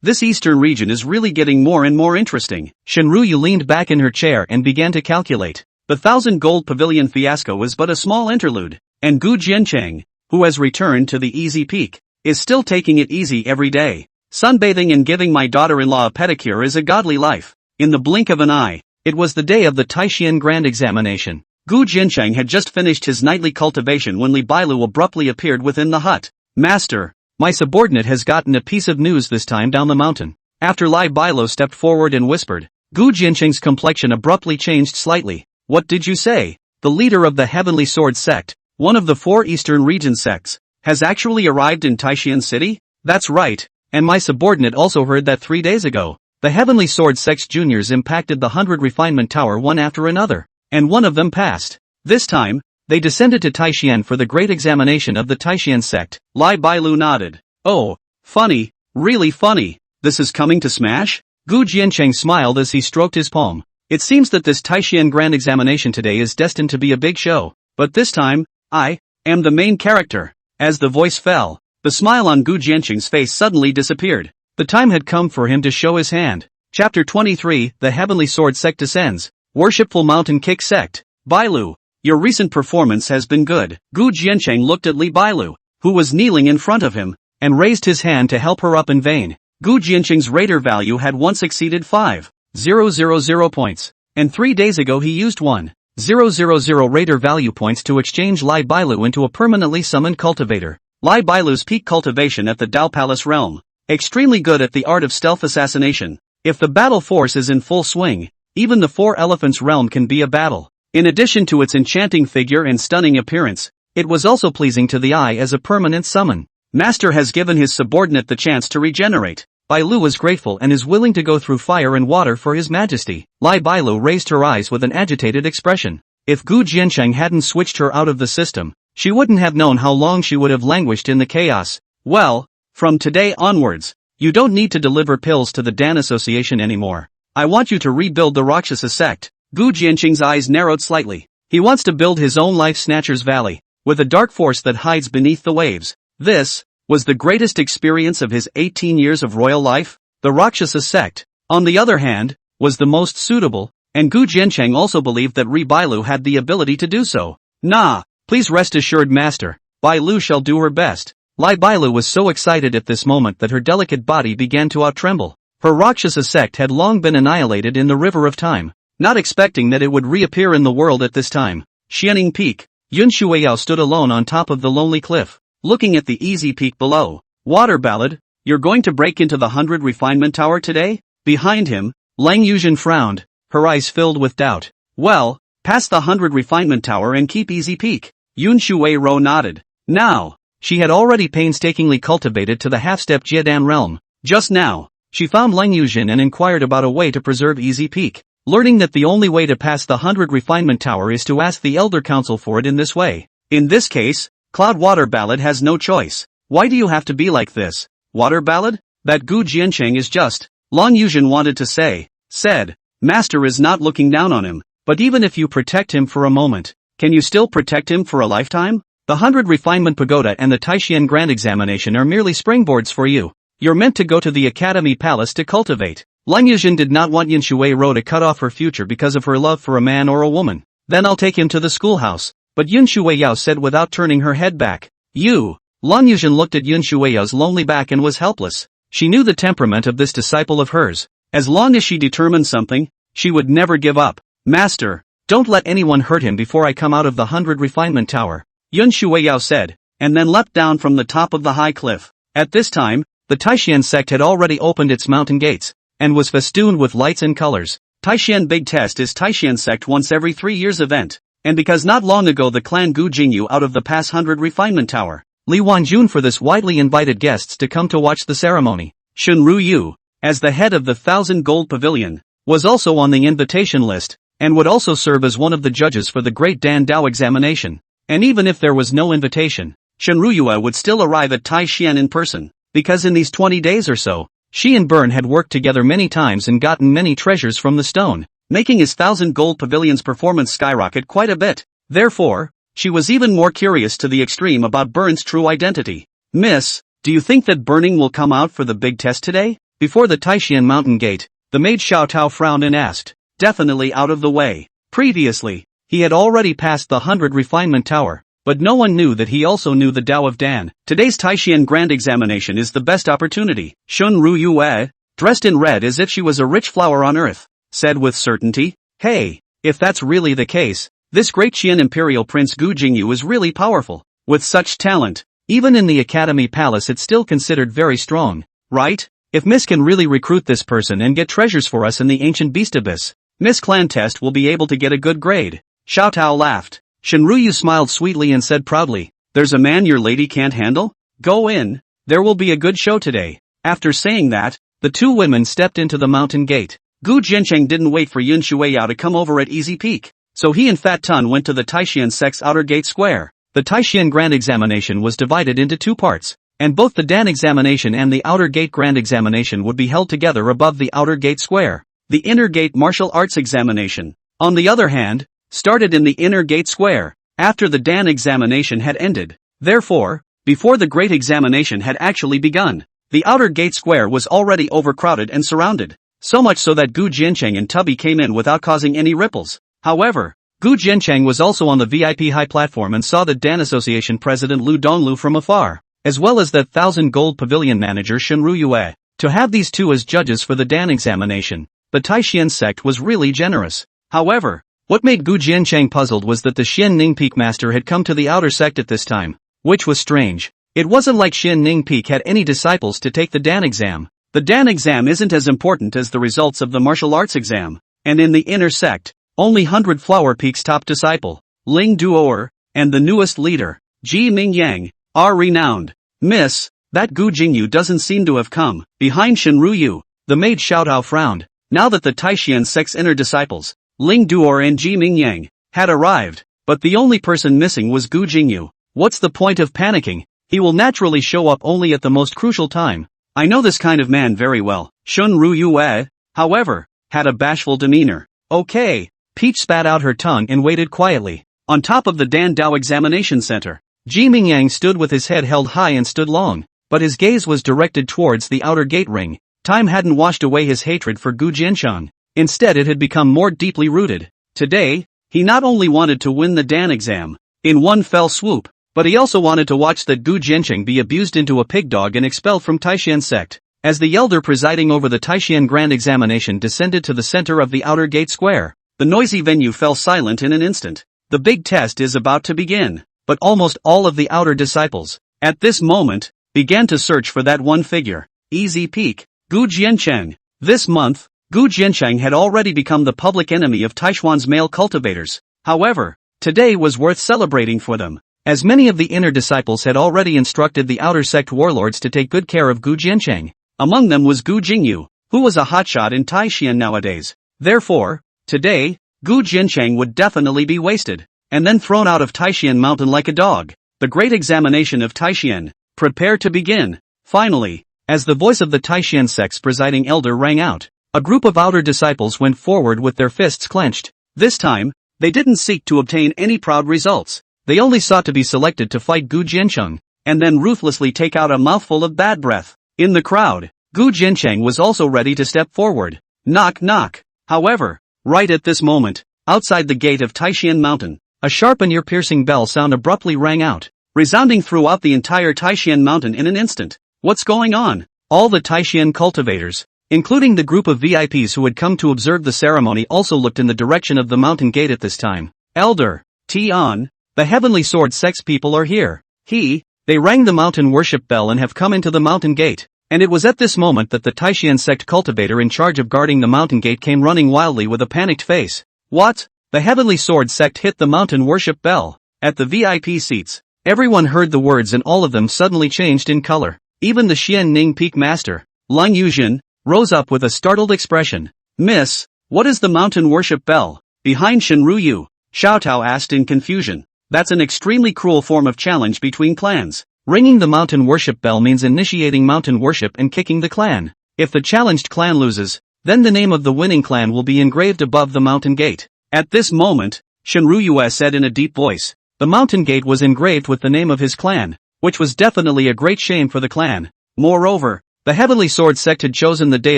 Speaker 1: This eastern region is really getting more and more interesting. Shinryu leaned back in her chair and began to calculate. The 1,000 gold pavilion fiasco was but a small interlude, and Gu Jiancheng, who has returned to the easy peak, is still taking it easy every day. Sunbathing and giving my daughter-in-law a pedicure is a godly life. In the blink of an eye, it was the day of the Taishan Grand Examination. Gu Jiancheng had just finished his nightly cultivation when Li Bailu abruptly appeared within the hut. Master, my subordinate has gotten a piece of news this time down the mountain. After Li Bailu stepped forward and whispered, Gu Jiancheng's complexion abruptly changed slightly. What did you say? The leader of the Heavenly Sword sect, one of the 4 Eastern region sects, has actually arrived in Taishan City? That's right, and my subordinate also heard that 3 days ago. The Heavenly Sword sect's juniors impacted the 100 refinement tower one after another, and one of them passed. This time, they descended to Taishan for the great examination of the Taishan sect. Li Bailu nodded. Oh, funny, really funny. This is coming to smash? Gu Jiancheng smiled as he stroked his palm. It seems that this Taishan Grand Examination today is destined to be a big show, but this time, I am the main character. As the voice fell, the smile on Gu Jiancheng's face suddenly disappeared. The time had come for him to show his hand. Chapter 23, The Heavenly Sword Sect Descends. Worshipful Mountain Kick Sect. Bailu, your recent performance has been good. Gu Jiancheng looked at Li Bailu, who was kneeling in front of him, and raised his hand to help her up in vain. Gu Jiancheng's raider value had once exceeded 5,000 points, and 3 days ago he used 1,000 raider value points to exchange Li Bailu into a permanently summoned cultivator. Li Bailu's peak cultivation at the Dao Palace realm. Extremely good at the art of stealth assassination. If the battle force is in full swing, even the 4 elephants realm can be a battle. In addition to its enchanting figure and stunning appearance, it was also pleasing to the eye as a permanent summon. Master has given his subordinate the chance to regenerate. Bailu was grateful and is willing to go through fire and water for his majesty. Li Bailu raised her eyes with an agitated expression. If Gu Jiancheng hadn't switched her out of the system, she wouldn't have known how long she would have languished in the chaos. Well, from today onwards, you don't need to deliver pills to the Dan Association anymore. I want you to rebuild the Rakshasa sect. Gu Jiancheng's eyes narrowed slightly. He wants to build his own Life Snatchers Valley. with a dark force that hides beneath the waves. This was the greatest experience of his 18 years of royal life. The Rakshasa sect, on the other hand, was the most suitable, and Gu Jiancheng also believed that Ri Bailu had the ability to do so. Nah, please rest assured, master, Bailu shall do her best. Li Bailu was so excited at this moment that her delicate body began to out-tremble. Her Rakshasa sect had long been annihilated in the river of time, not expecting that it would reappear in the world at this time. Xianing Peak, Yun Shuiyao stood alone on top of the lonely cliff, looking at the easy peak below. Water ballad, you're going to break into the 100 refinement tower today? Behind him, Lang Yuzhen frowned, her eyes filled with doubt. Well, pass the 100 refinement tower and keep easy peak. Yun Shuiyao nodded. Now, she had already painstakingly cultivated to the half-step Jiedan realm. Just now, she found Lang Yuzhen and inquired about a way to preserve easy peak, learning that the only way to pass the 100 refinement tower is to ask the Elder Council for it in this way. In this case, Cloud Water Ballad has no choice. Why do you have to be like this? Water Ballad? That Gu Jiancheng is just. Lang Yuzhen wanted to say, said, Master is not looking down on him, but even if you protect him for a moment, can you still protect him for a lifetime? The 100 Refinement Pagoda and the Taishan Grand Examination are merely springboards for you. You're meant to go to the Academy Palace to cultivate. Lang Yuzhen did not want Yin Shuiyao to cut off her future because of her love for a man or a woman. Then I'll take him to the schoolhouse. But Yun Shuiyao said without turning her head back. You. Lang Yuzhen looked at Yun Shuiyao's lonely back and was helpless. She knew the temperament of this disciple of hers. As long as she determined something, she would never give up. Master, don't let anyone hurt him before I come out of the 100 Refinement Tower, Yun Shuiyao said, and then leapt down from the top of the high cliff. At this time, the Taishan sect had already opened its mountain gates, and was festooned with lights and colors. Taishan Big Test is Taishan sect once every 3 years event. And because not long ago the clan Gu Jingyu out of the past 100 Refinement Tower, Li Wanjun for this widely invited guests to come to watch the ceremony. Shun Ru Yu, as the head of the 1,000 Gold Pavilion, was also on the invitation list, and would also serve as one of the judges for the Great Dan Dao examination. And even if there was no invitation, Shun Ru Yue would still arrive at Taishan in person, because in these 20 days or so, she and Byrne had worked together many times and gotten many treasures from the stone, making his 1,000 Gold Pavilion's performance skyrocket quite a bit. Therefore, she was even more curious to the extreme about Byrne's true identity. Miss, do you think that Burning will come out for the big test today? Before the Taishan Mountain Gate, the maid Xiao Tao frowned and asked, definitely out of the way. Previously, he had already passed the 100 Refinement Tower, but no one knew that he also knew the Tao of Dan. Today's Taishan Grand Examination is the best opportunity. Shun Ru Yue, dressed in red as if she was a rich flower on earth, said with certainty, hey, if that's really the case, this great Qian Imperial Prince Gu Jingyu is really powerful. With such talent, even in the Academy Palace it's still considered very strong, right? If Miss can really recruit this person and get treasures for us in the ancient Beast Abyss, Miss Clan Test will be able to get a good grade. Xiao Tao laughed. Shenruyu smiled sweetly and said proudly, there's a man your lady can't handle? Go in, there will be a good show today. After saying that, the two women stepped into the mountain gate. Gu Jiancheng didn't wait for Yun Shuiyao to come over at Easy Peak, so he and Fat Tun went to the Taishan sect's outer gate square. The Taishan Grand Examination was divided into two parts, and both the Dan Examination and the Outer Gate Grand Examination would be held together above the Outer Gate Square. The Inner Gate Martial Arts Examination, on the other hand, started in the Inner Gate Square, after the Dan Examination had ended. Therefore, before the Great Examination had actually begun, the Outer Gate Square was already overcrowded and surrounded, so much so that Gu Jiancheng and Tubby came in without causing any ripples. However, Gu Jiancheng was also on the VIP high platform and saw the Dan Association President Lu Donglu from afar, as well as that 1,000 Gold Pavilion manager Shenru Yue. To have these two as judges for the Dan Examination, the Taishan sect was really generous. However, what made Gu Jiancheng puzzled was that the Xian Ning Peak Master had come to the outer sect at this time, which was strange. It wasn't like Xian Ning Peak had any disciples to take the Dan exam. The Dan exam isn't as important as the results of the martial arts exam, and in the inner sect, only 100 Flower Peak's top disciple, Ling Duoer, and the newest leader, Ji Mingyang, are renowned. Miss, that Gu Jingyu doesn't seem to have come. Behind Shenru Yu, the maid Xiao Tao frowned. Now that the Taishan sect's inner disciples, Ling Duoer and Ji Mingyang, had arrived, but the only person missing was Gu Jingyu. What's the point of panicking? He will naturally show up only at the most crucial time. I know this kind of man very well. Shun Ru Yue, however, had a bashful demeanor. Okay. Peach spat out her tongue and waited quietly. On top of the Dan Dao Examination Center, Ji Mingyang stood with his head held high and stood long, but his gaze was directed towards the outer gate ring. Time hadn't washed away his hatred for Gu Jiancheng. Instead it had become more deeply rooted. Today, he not only wanted to win the Dan exam in one fell swoop, but he also wanted to watch that Gu Jiancheng be abused into a pig dog and expelled from Taishan sect. As the elder presiding over the Taishan Grand Examination descended to the center of the outer gate square, the noisy venue fell silent in an instant. The big test is about to begin. But almost all of the outer disciples, at this moment, began to search for that one figure. Easy peek, Gu Jiancheng. This month, Gu Jiancheng had already become the public enemy of Taishuan's male cultivators. However, today was worth celebrating for them, as many of the inner disciples had already instructed the outer sect warlords to take good care of Gu Jiancheng. Among them was Gu Jingyu, who was a hotshot in Taishan nowadays. Therefore, today, Gu Jiancheng would definitely be wasted, and then thrown out of Taishan Mountain like a dog. The great examination of Taishan, prepare to begin. Finally, as the voice of the Taishan sect's presiding elder rang out, a group of outer disciples went forward with their fists clenched. This time, they didn't seek to obtain any proud results. They only sought to be selected to fight Gu Jiancheng, and then ruthlessly take out a mouthful of bad breath. In the crowd, Gu Jiancheng was also ready to step forward. Knock knock. However, right at this moment, outside the gate of Taishan Mountain, a sharp and ear-piercing bell sound abruptly rang out, resounding throughout the entire Taishan Mountain in an instant. What's going on? All the Taishan cultivators, including the group of VIPs who had come to observe the ceremony, also looked in the direction of the mountain gate at this time. Elder Tian, the Heavenly Sword sect's people are here. They rang the mountain worship bell and have come into the mountain gate. And it was at this moment that the Taishan sect cultivator in charge of guarding the mountain gate came running wildly with a panicked face. What? The Heavenly Sword sect hit the mountain worship bell. At the VIP seats, everyone heard the words and all of them suddenly changed in color. Even the Xian Ning Peak Master, Lang Yuzhen, rose up with a startled expression. Miss, what is the mountain worship bell? Behind Shenru Yu, Xiao Tao asked in confusion. That's an extremely cruel form of challenge between clans. Ringing the mountain worship bell means initiating mountain worship and kicking the clan. If the challenged clan loses, then the name of the winning clan will be engraved above the mountain gate. At this moment, Shenru Yue said in a deep voice, the mountain gate was engraved with the name of his clan, which was definitely a great shame for the clan. Moreover, the Heavenly Sword sect had chosen the day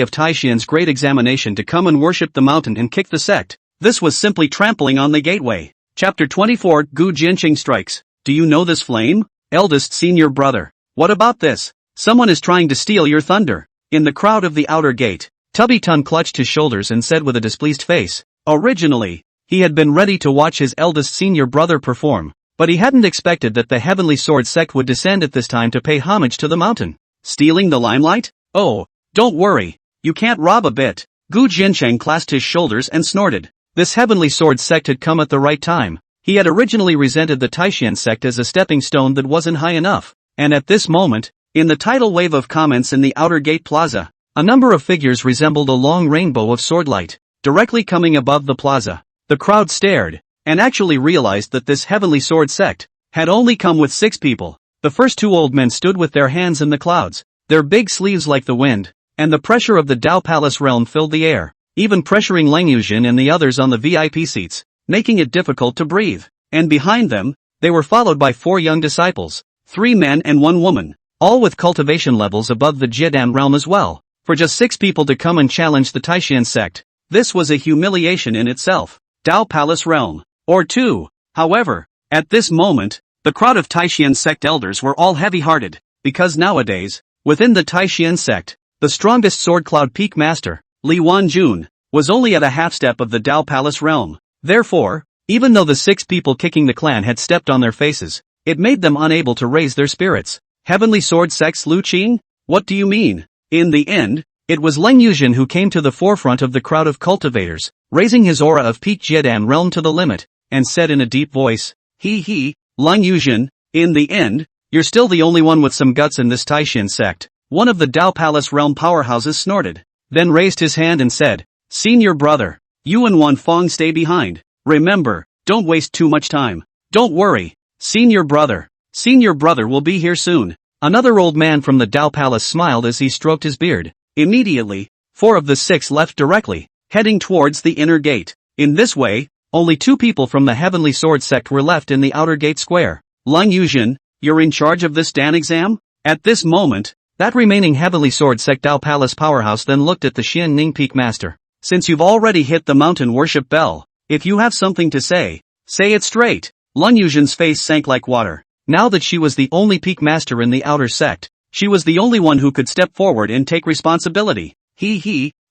Speaker 1: of Taishan's great examination to come and worship the mountain and kick the sect. This was simply trampling on the gateway. Chapter 24 Gu Jiancheng strikes. Do you know this flame? Eldest senior brother. What about this? Someone is trying to steal your thunder. In the crowd of the outer gate, Tubby Tun clutched his shoulders and said with a displeased face. Originally, he had been ready to watch his eldest senior brother perform, but he hadn't expected that the Heavenly Sword sect would descend at this time to pay homage to the mountain. Stealing the limelight? Oh, don't worry. You can't rob a bit. Gu Jiancheng clasped his shoulders and snorted. This Heavenly Sword sect had come at the right time. He had originally resented the Taishan sect as a stepping stone that wasn't high enough, and at this moment, in the tidal wave of comments in the outer gate plaza, a number of figures resembled a long rainbow of swordlight, directly coming above the plaza. The crowd stared, and actually realized that this Heavenly Sword sect had only come with 6 people. The first 2 old men stood with their hands in the clouds, their big sleeves like the wind, and the pressure of the Dao Palace realm filled the air, even pressuring Lang Yuzhen and the others on the VIP seats, making it difficult to breathe. And behind them, they were followed by 4 young disciples, 3 men and 1 woman, all with cultivation levels above the Jiedan realm as well. For just 6 people to come and challenge the Taishan sect, this was a humiliation in itself. Dao Palace realm, or 2. However, at this moment, the crowd of Taishan sect elders were all heavy-hearted, because nowadays, within the Taishan sect, the strongest Sword Cloud Peak Master, Li Wanjun, was only at a half-step of the Dao Palace realm. Therefore, even though the 6 people kicking the clan had stepped on their faces, it made them unable to raise their spirits. Heavenly Sword sect's Lu Qing? What do you mean? In the end, it was Lang Yuzhen who came to the forefront of the crowd of cultivators, raising his aura of peak Jiedan realm to the limit, and said in a deep voice, Lang Yuzhen, in the end, you're still the only one with some guts in this Taishan sect. One of the Dao Palace realm powerhouses snorted, then raised his hand and said, Senior brother, you and Wanfong stay behind. Remember, don't waste too much time. Don't worry, Senior brother will be here soon. Another old man from the Dao Palace smiled as he stroked his beard. Immediately, 4 of the 6 left directly, heading towards the inner gate. In this way, Only 2 people from the Heavenly Sword sect were left in the outer gate square. Lung Yuzhen, you're in charge of this Dan exam? At this moment, that remaining Heavenly Sword sect Dao Palace powerhouse then looked at the Xian Ning Peak Master. Since you've already hit the mountain worship bell, if you have something to say it straight. Lung Yuzhen's face sank like water. Now that she was the only peak master in the outer sect, she was the only one who could step forward and take responsibility.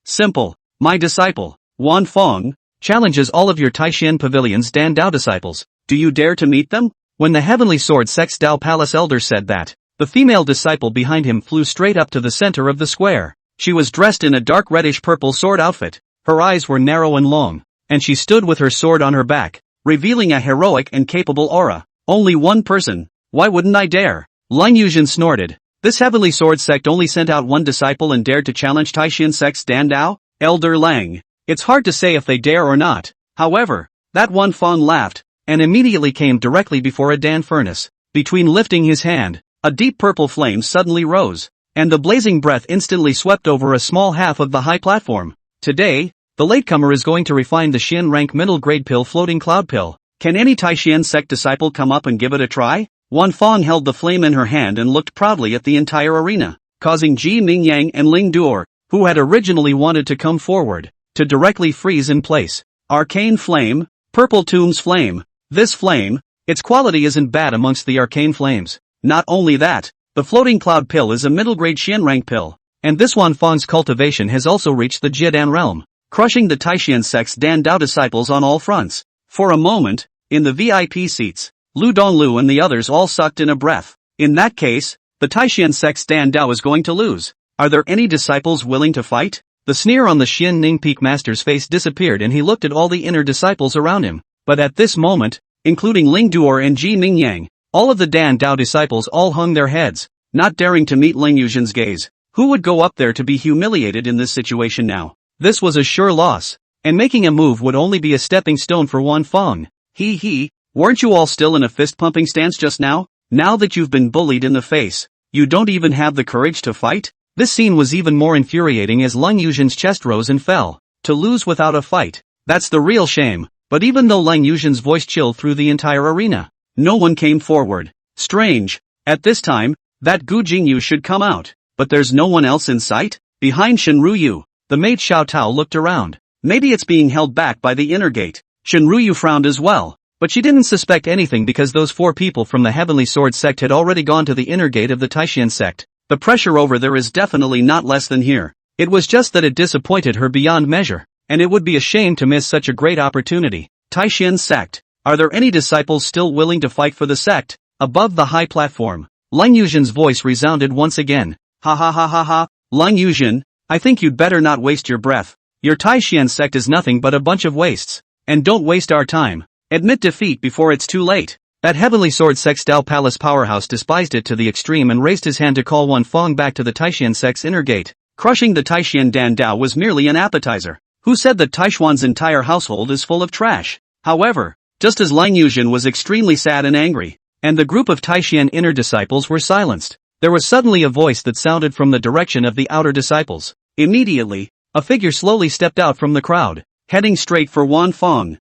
Speaker 1: Simple. My disciple, Wan Feng, challenges all of your Taishan Pavilion's Dan Dao disciples. Do you dare to meet them? When the Heavenly Sword sect's Dao Palace elder said that, the female disciple behind him flew straight up to the center of the square. She was dressed in a dark reddish-purple sword outfit. Her eyes were narrow and long, and she stood with her sword on her back, revealing a heroic and capable aura. Only one person. Why wouldn't I dare? Lung Yuzhen snorted. This Heavenly Sword sect only sent out one disciple and dared to challenge Taishan sect's Dan Dao? Elder Lang. It's hard to say if they dare or not. However, that Wan Feng laughed, and immediately came directly before a Dan furnace. Between lifting his hand, a deep purple flame suddenly rose, and the blazing breath instantly swept over a small half of the high platform. Today, the latecomer is going to refine the Xian rank middle grade pill floating cloud pill. Can any Taishan sect disciple come up and give it a try? Wan Feng held the flame in her hand and looked proudly at the entire arena, causing Ji Mingyang and Ling Duer, who had originally wanted to come forward, to directly freeze in place. Arcane Flame, Purple Tomb's Flame. This flame, its quality isn't bad amongst the arcane flames. Not only that, the floating cloud pill is a middle grade Xian rank pill, and this Wan Feng's cultivation has also reached the Jiedan realm, crushing the Taishan sect's Dan Dao disciples on all fronts. For a moment, in the VIP seats, Lu Donglu and the others all sucked in a breath. In that case, the Taishan sect's Dan Dao is going to lose. Are there any disciples willing to fight? The sneer on the Xian Ning Peak Master's face disappeared and he looked at all the inner disciples around him. But at this moment, including Ling Duer and Ji Mingyang, all of the Dan Dao disciples all hung their heads, not daring to meet Lung Yuzhen's gaze. Who would go up there to be humiliated in this situation now? This was a sure loss, and making a move would only be a stepping stone for Wan Feng. Weren't you all still in a fist-pumping stance just now? Now that you've been bullied in the face, you don't even have the courage to fight? This scene was even more infuriating as Lung Yuzhen's chest rose and fell. To lose without a fight, that's the real shame. But even though Lung Yuzhen's voice chilled through the entire arena, no one came forward. Strange. At this time, that Gu Jingyu should come out, but there's no one else in sight? Behind Shenruyu, the maid Xiao Tao looked around. Maybe it's being held back by the inner gate. Shenruyu frowned as well, but she didn't suspect anything because those 4 people from the Heavenly Sword sect had already gone to the inner gate of the Taishan sect. The pressure over there is definitely not less than here. It was just that it disappointed her beyond measure, and it would be a shame to miss such a great opportunity. Taishan sect. Are there any disciples still willing to fight for the sect? Above the high platform, Lung Yuzhen's voice resounded once again. Ha. Lung Yuzhen, I think you'd better not waste your breath. Your Taishan sect is nothing but a bunch of wastes. And don't waste our time. Admit defeat before it's too late. That Heavenly Sword sect's Dao Palace powerhouse despised it to the extreme and raised his hand to call Wan Feng back to the Taishan sect's inner gate. Crushing the Taishan Dan Dao was merely an appetizer. Who said that Taishuan's entire household is full of trash? However, just as Lung Yuzhen was extremely sad and angry, and the group of Taishan inner disciples were silenced, there was suddenly a voice that sounded from the direction of the outer disciples. Immediately, a figure slowly stepped out from the crowd, heading straight for Wan Feng.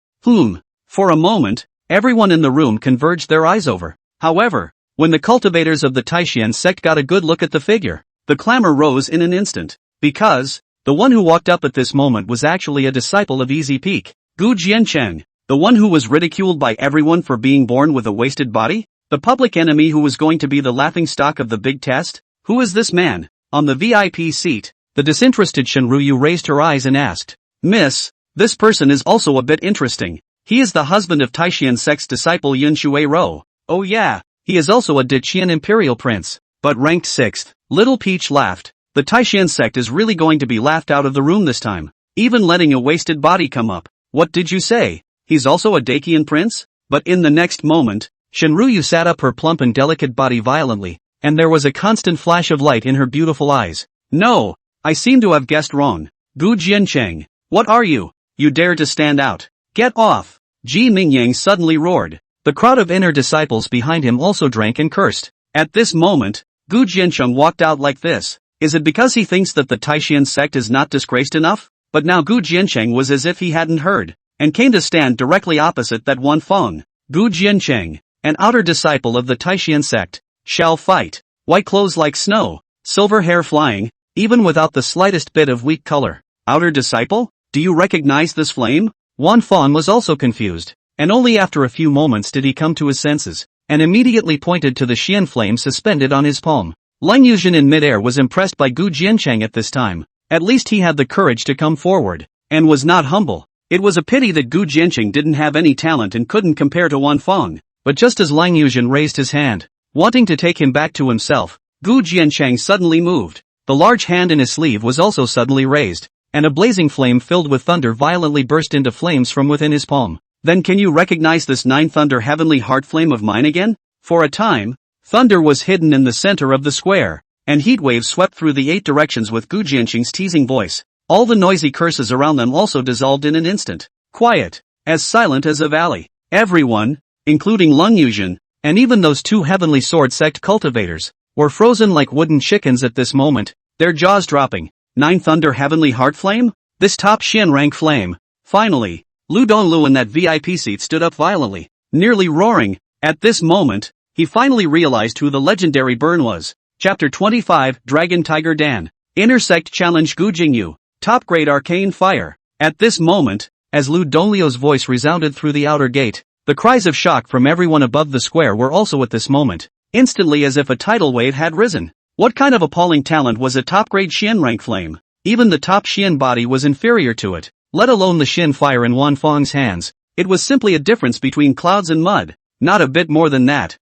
Speaker 1: For a moment, everyone in the room converged their eyes over. However, when the cultivators of the Taishan sect got a good look at the figure, the clamor rose in an instant, because the one who walked up at this moment was actually a disciple of Easy Peak, Gu Jiancheng, the one who was ridiculed by everyone for being born with a wasted body, the public enemy who was going to be the laughingstock of the big test. Who is this man? On the VIP seat, the disinterested Shenruyu raised her eyes and asked, Miss, this person is also a bit interesting. He is the husband of Taishan sect's disciple Yun Shui Rou. Oh yeah, he is also a Deqian imperial prince, but ranked 6th. Little Peach laughed. The Taishan sect is really going to be laughed out of the room this time, even letting a wasted body come up. What did you say? He's also a Dakian prince? But in the next moment, Shenruyu sat up her plump and delicate body violently, and there was a constant flash of light in her beautiful eyes. No, I seem to have guessed wrong. Gu Jiancheng, what are you? You dare to stand out? Get off! Ji Mingyang suddenly roared. The crowd of inner disciples behind him also drank and cursed. At this moment, Gu Jiancheng walked out like this. Is it because he thinks that the Taishan sect is not disgraced enough? But now Gu Jiancheng was as if he hadn't heard. and came to stand directly opposite that one Feng. Gu Jiancheng, an outer disciple of the Taishan sect, shall fight. White clothes like snow, silver hair flying, even without the slightest bit of weak color. Outer disciple? Do you recognize this flame? Wan Feng was also confused, and only after a few moments did he come to his senses, and immediately pointed to the Xian flame suspended on his palm. Lang Yuzhen in midair was impressed by Gu Jiancheng at this time. At least he had the courage to come forward, and was not humble. It was a pity that Gu Jiancheng didn't have any talent and couldn't compare to Wan Feng, but just as Lang Yuzhen raised his hand, wanting to take him back to himself, Gu Jiancheng suddenly moved. The large hand in his sleeve was also suddenly raised, and a blazing flame filled with thunder violently burst into flames from within his palm. Then can you recognize this nine thunder heavenly heart flame of mine again? For a time, thunder was hidden in the center of the square, and heat waves swept through the 8 directions with Gu Jiancheng's teasing voice. All the noisy curses around them also dissolved in an instant. Quiet, as silent as a valley. Everyone, including Lang Yuzhen, and even those 2 heavenly sword sect cultivators, were frozen like wooden chickens at this moment, their jaws dropping. 9 thunder heavenly heart flame? This top Xian rank flame. Finally, Lu Donlu in that VIP seat stood up violently, nearly roaring. At this moment, he finally realized who the legendary Burn was. Chapter 25, Dragon Tiger Dan. Inner Sect Challenge Gu Jingyu. Top grade arcane fire. At this moment, as Lu Donlio's voice resounded through the outer gate, the cries of shock from everyone above the square were also at this moment, instantly as if a tidal wave had risen. What kind of appalling talent was a top-grade Xian rank flame? Even the top Xian body was inferior to it, let alone the Xian fire in Wan Feng's hands. It was simply a difference between clouds and mud, not a bit more than that.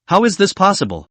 Speaker 1: How is this possible?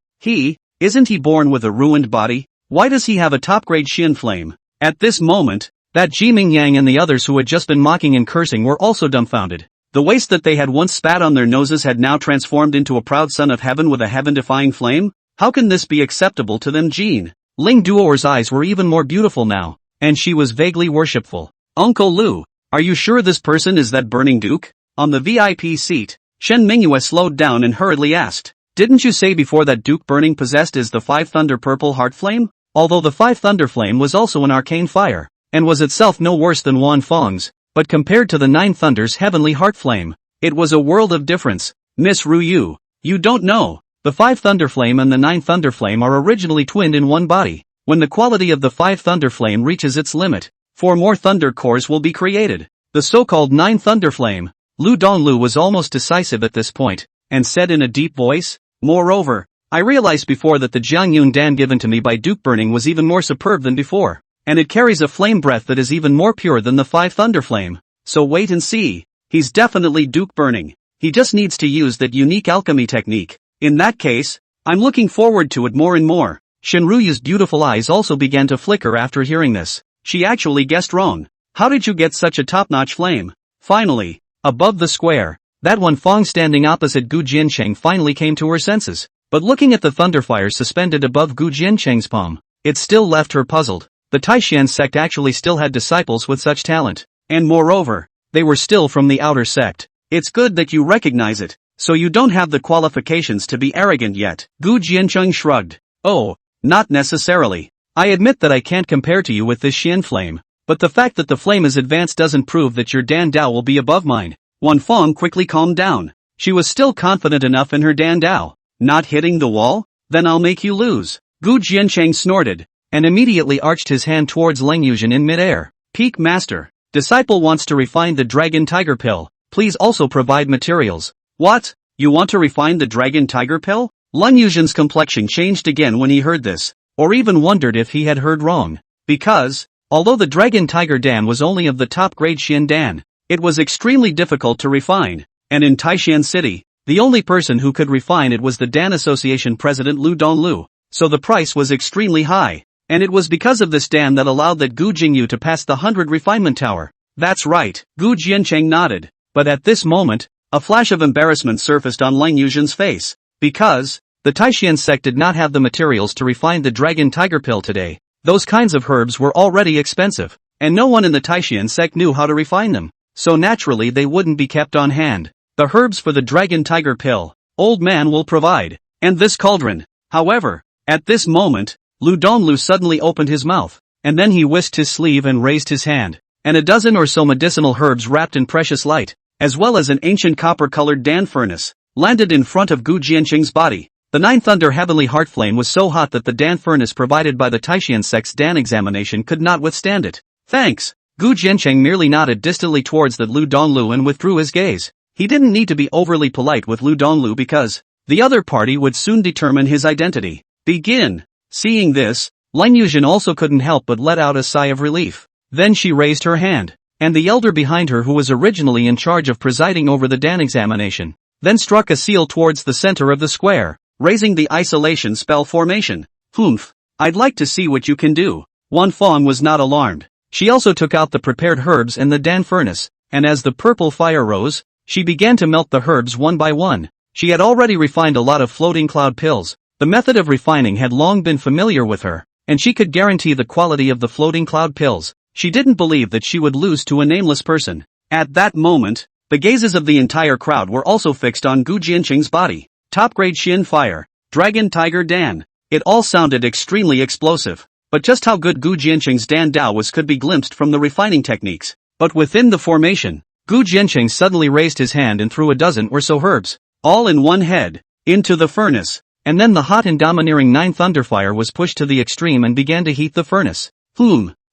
Speaker 1: Isn't he born with a ruined body? Why does he have a top-grade Xian flame? At this moment, that Jiming Yang and the others who had just been mocking and cursing were also dumbfounded. The waste that they had once spat on their noses had now transformed into a proud son of heaven with a heaven-defying flame? How can this be acceptable to them? Jean Ling Duo's eyes were even more beautiful now, and she was vaguely worshipful. Uncle Lu, are you sure this person is that burning duke? On the VIP seat, Shen Mingyue slowed down and hurriedly asked, didn't you say before that duke burning possessed is the 5 thunder purple heart flame? Although the 5 thunder flame was also an arcane fire, and was itself no worse than Wan Feng's, but compared to the 9 thunders heavenly heart flame, it was a world of difference. Miss Ruyu, you don't know. The 5 thunder flame and the 9 thunder flame are originally twinned in one body. When the quality of the 5 thunder flame reaches its limit, 4 more thunder cores will be created. The so-called 9 thunder flame. Lu Donlu was almost decisive at this point, and said in a deep voice, moreover, I realized before that the Jiangyun Dan given to me by Duke Burning was even more superb than before, and it carries a flame breath that is even more pure than the 5 thunder flame. So wait and see. He's definitely Duke Burning. He just needs to use that unique alchemy technique. In that case, I'm looking forward to it more and more. Shenruyu's beautiful eyes also began to flicker after hearing this. She actually guessed wrong. How did you get such a top-notch flame? Finally, above the square, that one Feng standing opposite Gu Jiancheng finally came to her senses. But looking at the thunderfire suspended above Gu Jiancheng's palm, it still left her puzzled. The Taishan sect actually still had disciples with such talent. And moreover, they were still from the outer sect. It's good that you recognize it, so you don't have the qualifications to be arrogant yet. Gu Jiancheng shrugged. Oh, not necessarily. I admit that I can't compare to you with this Xian flame, but the fact that the flame is advanced doesn't prove that your Dan Dao will be above mine. Wan Feng quickly calmed down. She was still confident enough in her Dan Dao. Not hitting the wall? Then I'll make you lose. Gu Jiancheng snorted, and immediately arched his hand towards Lang Yuzhen in midair. Peak Master. Disciple wants to refine the Dragon Tiger Pill. Please also provide materials. What? You want to refine the Dragon Tiger Pill? Lang Yuzhen's complexion changed again when he heard this, or even wondered if he had heard wrong. Because, although the Dragon Tiger Dan was only of the top grade Xian Dan, it was extremely difficult to refine, and in Taishan City, the only person who could refine it was the Dan Association President Lu Donlu, so the price was extremely high, and it was because of this Dan that allowed that Gu Jingyu to pass the 100 refinement tower. That's right, Gu Jiancheng nodded, but at this moment, a flash of embarrassment surfaced on Lang Yuzhen's face, because the Taishan sect did not have the materials to refine the Dragon Tiger Pill today. Those kinds of herbs were already expensive, and no one in the Taishan sect knew how to refine them, so naturally they wouldn't be kept on hand. The herbs for the Dragon Tiger Pill, old man will provide, and this cauldron. However, at this moment, Lu Donlu suddenly opened his mouth, and then he whisked his sleeve and raised his hand. and a dozen or so medicinal herbs wrapped in precious light, as well as an ancient copper-colored Dan furnace, landed in front of Gu Jianqing's body. The Nine Thunder Heavenly Heart Flame was so hot that the Dan furnace provided by the Taishan sect's Dan examination could not withstand it. Thanks. Gu Jianqing merely nodded distantly towards the Lu Donglu and withdrew his gaze. He didn't need to be overly polite with Lu Donglu because the other party would soon determine his identity. Begin. Seeing this, Lin Yuzhen also couldn't help but let out a sigh of relief. Then she raised her hand, and the elder behind her, who was originally in charge of presiding over the Dan examination, then struck a seal towards the center of the square, raising the isolation spell formation. Humph. I'd like to see what you can do. Wan Fong was not alarmed. She also took out the prepared herbs and the Dan furnace, and as the purple fire rose, she began to melt the herbs one by one. She had already refined a lot of floating cloud pills. The method of refining had long been familiar with her, and she could guarantee the quality of the floating cloud pills. She didn't believe that she would lose to a nameless person. At that moment, the gazes of the entire crowd were also fixed on Gu Jianqing's body. Top-grade Xin Fire, Dragon Tiger Dan. It all sounded extremely explosive. But just how good Gu Jianqing's Dan Dao was could be glimpsed from the refining techniques. But within the formation, Gu Jianqing suddenly raised his hand and threw a dozen or so herbs, all in one head, into the furnace. And then the hot and domineering Nine Thunderfire was pushed to the extreme and began to heat the furnace.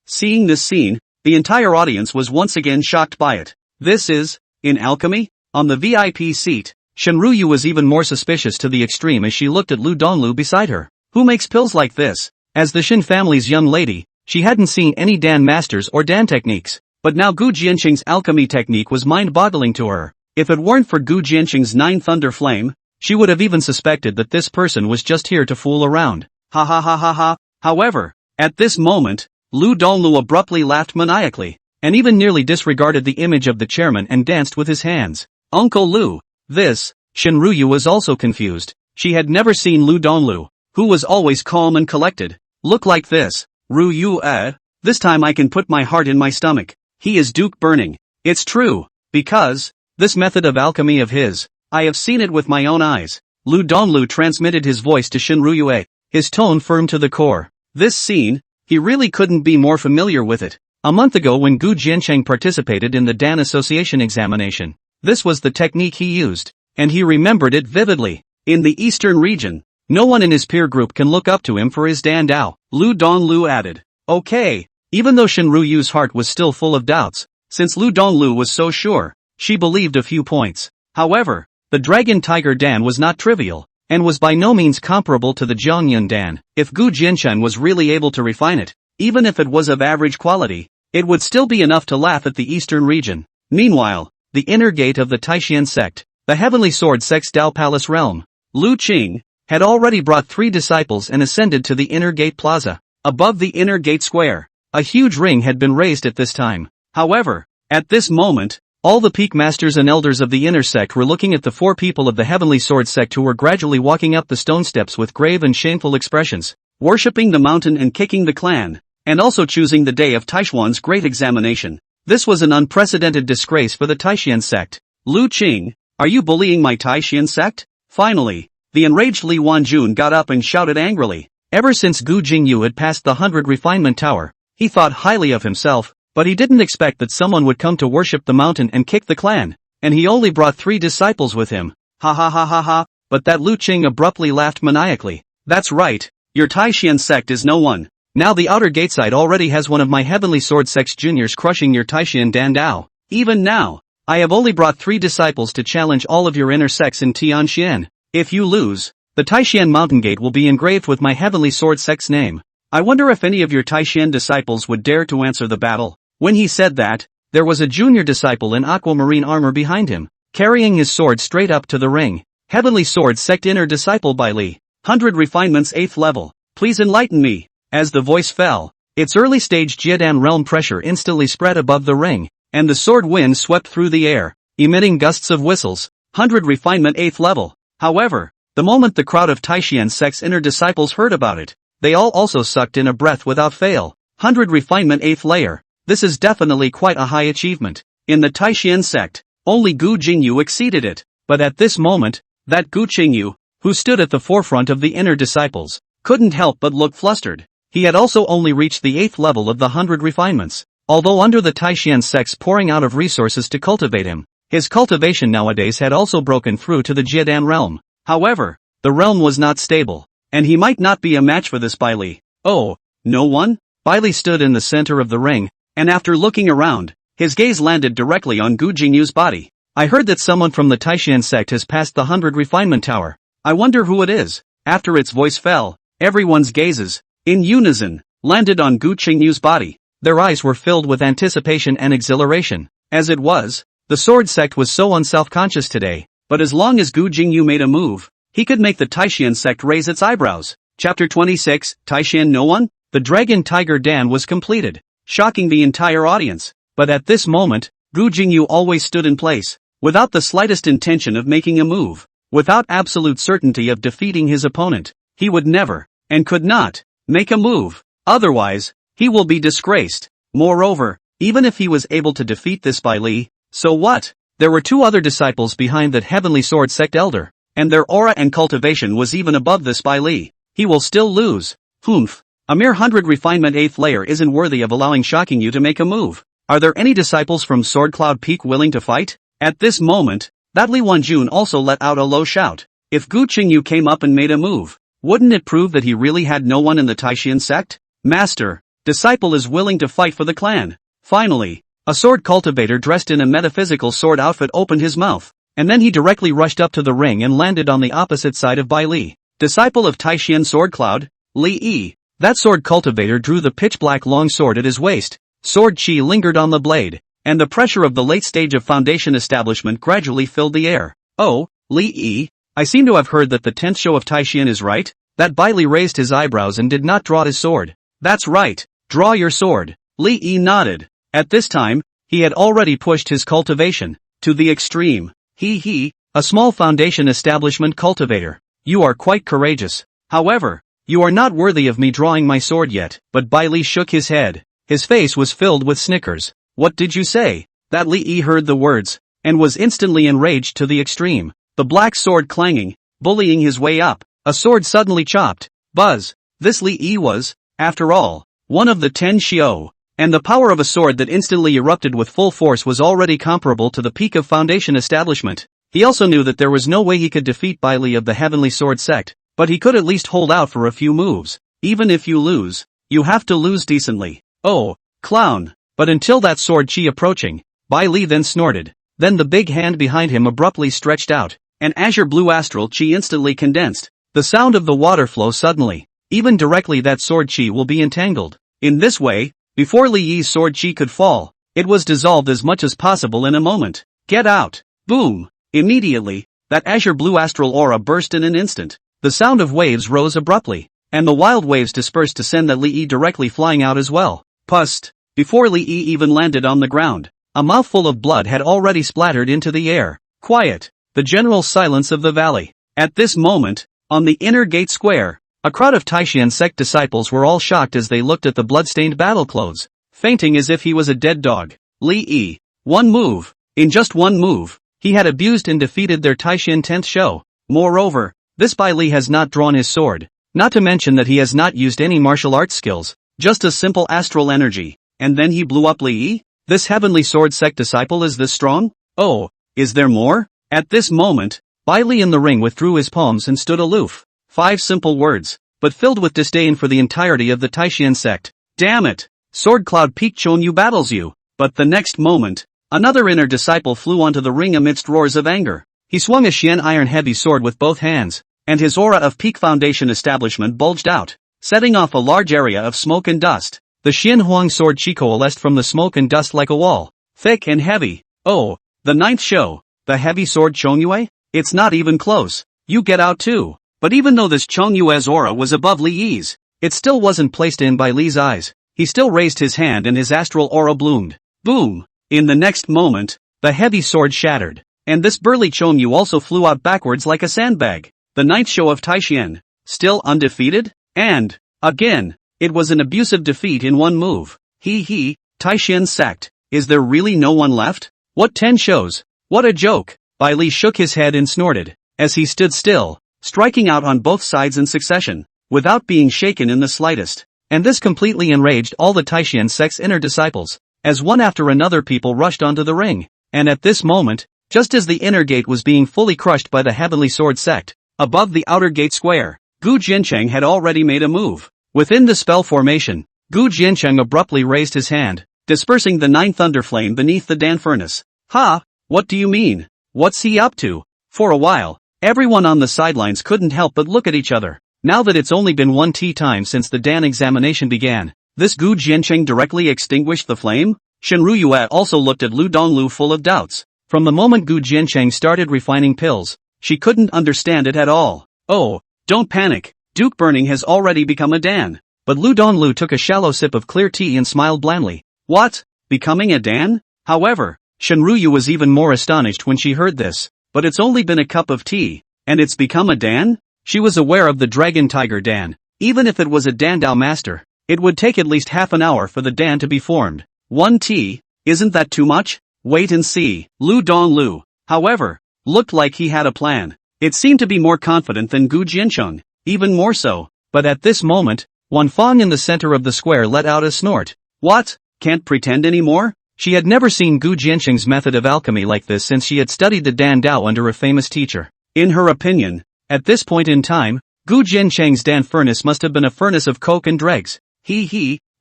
Speaker 1: Seeing this scene, the entire audience was once again shocked by it. This is, in alchemy? On the VIP seat, Shenruyu was even more suspicious to the extreme as she looked at Lu Donglu beside her. Who makes pills like this? As the Shin family's young lady, she hadn't seen any Dan masters or Dan techniques, but now Gu Jianqing's alchemy technique was mind-boggling to her. If it weren't for Gu Jianqing's Nine Thunder Flame, she would have even suspected that this person was just here to fool around. Ha ha ha ha ha. However, at this moment, Lu Donglu abruptly laughed maniacally, and even nearly disregarded the image of the chairman and danced with his hands. Uncle Lu. This, Shenruyu was also confused. She had never seen Lu Donglu, who was always calm and collected, look like this. This time I can put my heart in my stomach. He is Duke Burning. It's true, because this method of alchemy of his, I have seen it with my own eyes. Lu Donglu transmitted his voice to Shenruyu, his tone firm to the core. This scene, he really couldn't be more familiar with it. A month ago when Gu Jianqing participated in the Dan Association examination, this was the technique he used, and he remembered it vividly. In the eastern region, no one in his peer group can look up to him for his Dan Dao. Lu Donglu added. Okay. Even though Shenruyu's heart was still full of doubts, since Lu Donglu was so sure, she believed a few points. However, the Dragon Tiger Dan was not trivial, and was by no means comparable to the Zhongyun Dan. If Gu Jianqing was really able to refine it, even if it was of average quality, it would still be enough to laugh at the eastern region. Meanwhile, the inner gate of the Taishan sect, the Heavenly Sword sect's Dao Palace realm, Lu Qing, had already brought 3 disciples and ascended to the inner gate plaza. Above the inner gate square, a huge ring had been raised at this time. However, at this moment, all the peak masters and elders of the inner sect were looking at the 4 people of the Heavenly Sword sect who were gradually walking up the stone steps with grave and shameful expressions, worshipping the mountain and kicking the clan, and also choosing the day of Taishuan's great examination. This was an unprecedented disgrace for the Taishan sect. Lu Qing, are you bullying my Taishan sect? Finally, the enraged Li Wanjun got up and shouted angrily. Ever since Gu Jingyu had passed the 100 refinement tower, he thought highly of himself, but he didn't expect that someone would come to worship the mountain and kick the clan, and he only brought 3 disciples with him. Ha ha ha ha ha, but that Lu Qing abruptly laughed maniacally. That's right, your Taishan sect is no one. Now the outer gate side already has one of my Heavenly Sword sect's juniors crushing your Taishan Dan Dao. Even now, I have only brought 3 disciples to challenge all of your inner sects in Tianxian. If you lose, the Taishan Mountain Gate will be engraved with my Heavenly Sword sect's name. I wonder if any of your Taishan disciples would dare to answer the battle. When he said that, there was a junior disciple in aquamarine armor behind him, carrying his sword straight up to the ring. Heavenly Sword sect inner disciple by Li. 100 refinements 8th level. Please enlighten me. As the voice fell, its early stage Jiedan realm pressure instantly spread above the ring, and the sword wind swept through the air, emitting gusts of whistles. 100 refinement 8th level. However, the moment the crowd of Taishan sect's inner disciples heard about it, they all also sucked in a breath without fail. 100 refinement 8th layer. This is definitely quite a high achievement. In the Taishan sect, only Gu Jingyu exceeded it. But at this moment, that Gu Qingyu, who stood at the forefront of the inner disciples, couldn't help but look flustered. He had also only reached the 8th level of the 100 refinements. Although under the Taishan sect's pouring out of resources to cultivate him, his cultivation nowadays had also broken through to the Jiedan realm. However, the realm was not stable, and he might not be a match for this Bai Li. Oh, no one? Bai Li stood in the center of the ring, and after looking around, his gaze landed directly on Gu Jingyu's body. I heard that someone from the Taishan sect has passed the 100 refinement tower. I wonder who it is. After its voice fell, everyone's gazes, in unison, landed on Gu Jingyu's body. Their eyes were filled with anticipation and exhilaration. As it was, the sword sect was so unself-conscious today, but as long as Gu Jingyu made a move, he could make the Taishan sect raise its eyebrows. Chapter 26, Taishan no one? The Dragon Tiger Dan was completed, shocking the entire audience. But at this moment, Gu Jingyu always stood in place, without the slightest intention of making a move, without absolute certainty of defeating his opponent. He would never, and could not, make a move. Otherwise, he will be disgraced. Moreover, even if he was able to defeat this Bai Li, so what? There were two other disciples behind that heavenly sword sect elder, and their aura and cultivation was even above this Bai Li. He will still lose. Humph. A mere 100 refinement 8th layer isn't worthy of allowing Shocking You to make a move. Are there any disciples from Sword Cloud Peak willing to fight? At this moment, that Li Wanjun also let out a low shout. If Gu Qingyu came up and made a move, wouldn't it prove that he really had no one in the Taishan sect? Master, disciple is willing to fight for the clan. Finally, a sword cultivator dressed in a metaphysical sword outfit opened his mouth, and then he directly rushed up to the ring and landed on the opposite side of Bai Li. Disciple of Taishan Sword Cloud, Li Yi. That sword cultivator drew the pitch-black long sword at his waist. Sword chi lingered on the blade, and the pressure of the late stage of foundation establishment gradually filled the air. Oh, Li Yi, I seem to have heard that the 10th show of Taishan is right? That Bai Li raised his eyebrows and did not draw his sword. That's right, draw your sword. Li Yi nodded. At this time, he had already pushed his cultivation to the extreme. He, a small foundation establishment cultivator. You are quite courageous. However, you are not worthy of me drawing my sword yet. But Bai Li shook his head. His face was filled with snickers. What did you say? That Li Yi heard the words, and was instantly enraged to the extreme. The black sword clanging, bullying his way up, a sword suddenly chopped. Buzz. This Li Yi was, after all, one of the 10 Xiao. And the power of a sword that instantly erupted with full force was already comparable to the peak of foundation establishment. He also knew that there was no way he could defeat Bai Li of the Heavenly Sword sect, but he could at least hold out for a few moves. Even if you lose, you have to lose decently. Oh, clown. But until that sword chi approaching, Bai Li then snorted. Then the big hand behind him abruptly stretched out, and azure blue astral chi instantly condensed. The sound of the water flow suddenly. Even directly that sword chi will be entangled. In this way, before Li Yi's sword chi could fall, it was dissolved as much as possible in a moment. Get out! Boom! Immediately, that azure blue astral aura burst in an instant. The sound of waves rose abruptly, and the wild waves dispersed to send that Li Yi directly flying out as well. Pust! Before Li Yi even landed on the ground, a mouthful of blood had already splattered into the air. Quiet! The general silence of the valley. At this moment, on the inner gate square, a crowd of Taishan sect disciples were all shocked as they looked at the blood-stained battle clothes, fainting as if he was a dead dog. Li Yi. One move. In just one move, he had abused and defeated their Taishan 10th show. Moreover, this Bai Li has not drawn his sword, not to mention that he has not used any martial arts skills, just a simple astral energy, and then he blew up Li Yi? This heavenly sword sect disciple is this strong? Oh, is there more? At this moment, Bai Li in the ring withdrew his palms and stood aloof. 5 simple words, but filled with disdain for the entirety of the Taishan sect. Damn it! Sword Cloud Peak Chonyu battles you. But the next moment, another inner disciple flew onto the ring amidst roars of anger. He swung a Xian iron heavy sword with both hands, and his aura of peak foundation establishment bulged out, setting off a large area of smoke and dust. The Xian Huang sword chi coalesced from the smoke and dust like a wall, thick and heavy. Oh, the 9th show, the heavy sword Chongyue? It's not even close. You get out too. But even though this Chongyue's aura was above Li Yi's, it still wasn't placed in by Li's eyes. He still raised his hand and his astral aura bloomed. Boom! In the next moment, the heavy sword shattered, and this burly Chongyu also flew out backwards like a sandbag. The 9th show of Taishan, still undefeated? And, again, it was an abusive defeat in one move. Taishan sect, is there really no one left? What 10 shows? What a joke! Bai Li shook his head and snorted, as he stood still, striking out on both sides in succession, without being shaken in the slightest. And this completely enraged all the Taishan sect's inner disciples. as one after another people rushed onto the ring. And at this moment, just as the inner gate was being fully crushed by the Heavenly Sword sect, above the outer gate square, Gu Jiancheng had already made a move. Within the spell formation, Gu Jiancheng abruptly raised his hand, dispersing the 9 thunder flame beneath the Dan furnace. Ha! What do you mean? What's he up to? For a while, everyone on the sidelines couldn't help but look at each other. Now that it's only been 1 time since the Dan examination began, this Gu Jiancheng directly extinguished the flame? Shenruyue also looked at Lu Donglu full of doubts. From the moment Gu Jiancheng started refining pills, she couldn't understand it at all. Oh, don't panic, Duke Burning has already become a Dan. But Lu Donglu took a shallow sip of clear tea and smiled blandly. What? Becoming a Dan? However, Shenruyue was even more astonished when she heard this. But it's only been a cup of tea, and it's become a Dan? She was aware of the Dragon Tiger Dan. Even if it was a Dandao master, it would take at least half an hour for the Dan to be formed. 1 tea? Isn't that too much? Wait and see. Lu Donglu, however, looked like he had a plan. It seemed to be more confident than Gu Jiancheng, even more so. But at this moment, Wan Fong in the center of the square let out a snort. What? Can't pretend anymore? She had never seen Gu Jiancheng's method of alchemy like this since she had studied the Dan Dao under a famous teacher. In her opinion, at this point in time, Gu Jiancheng's Dan furnace must have been a furnace of coke and dregs.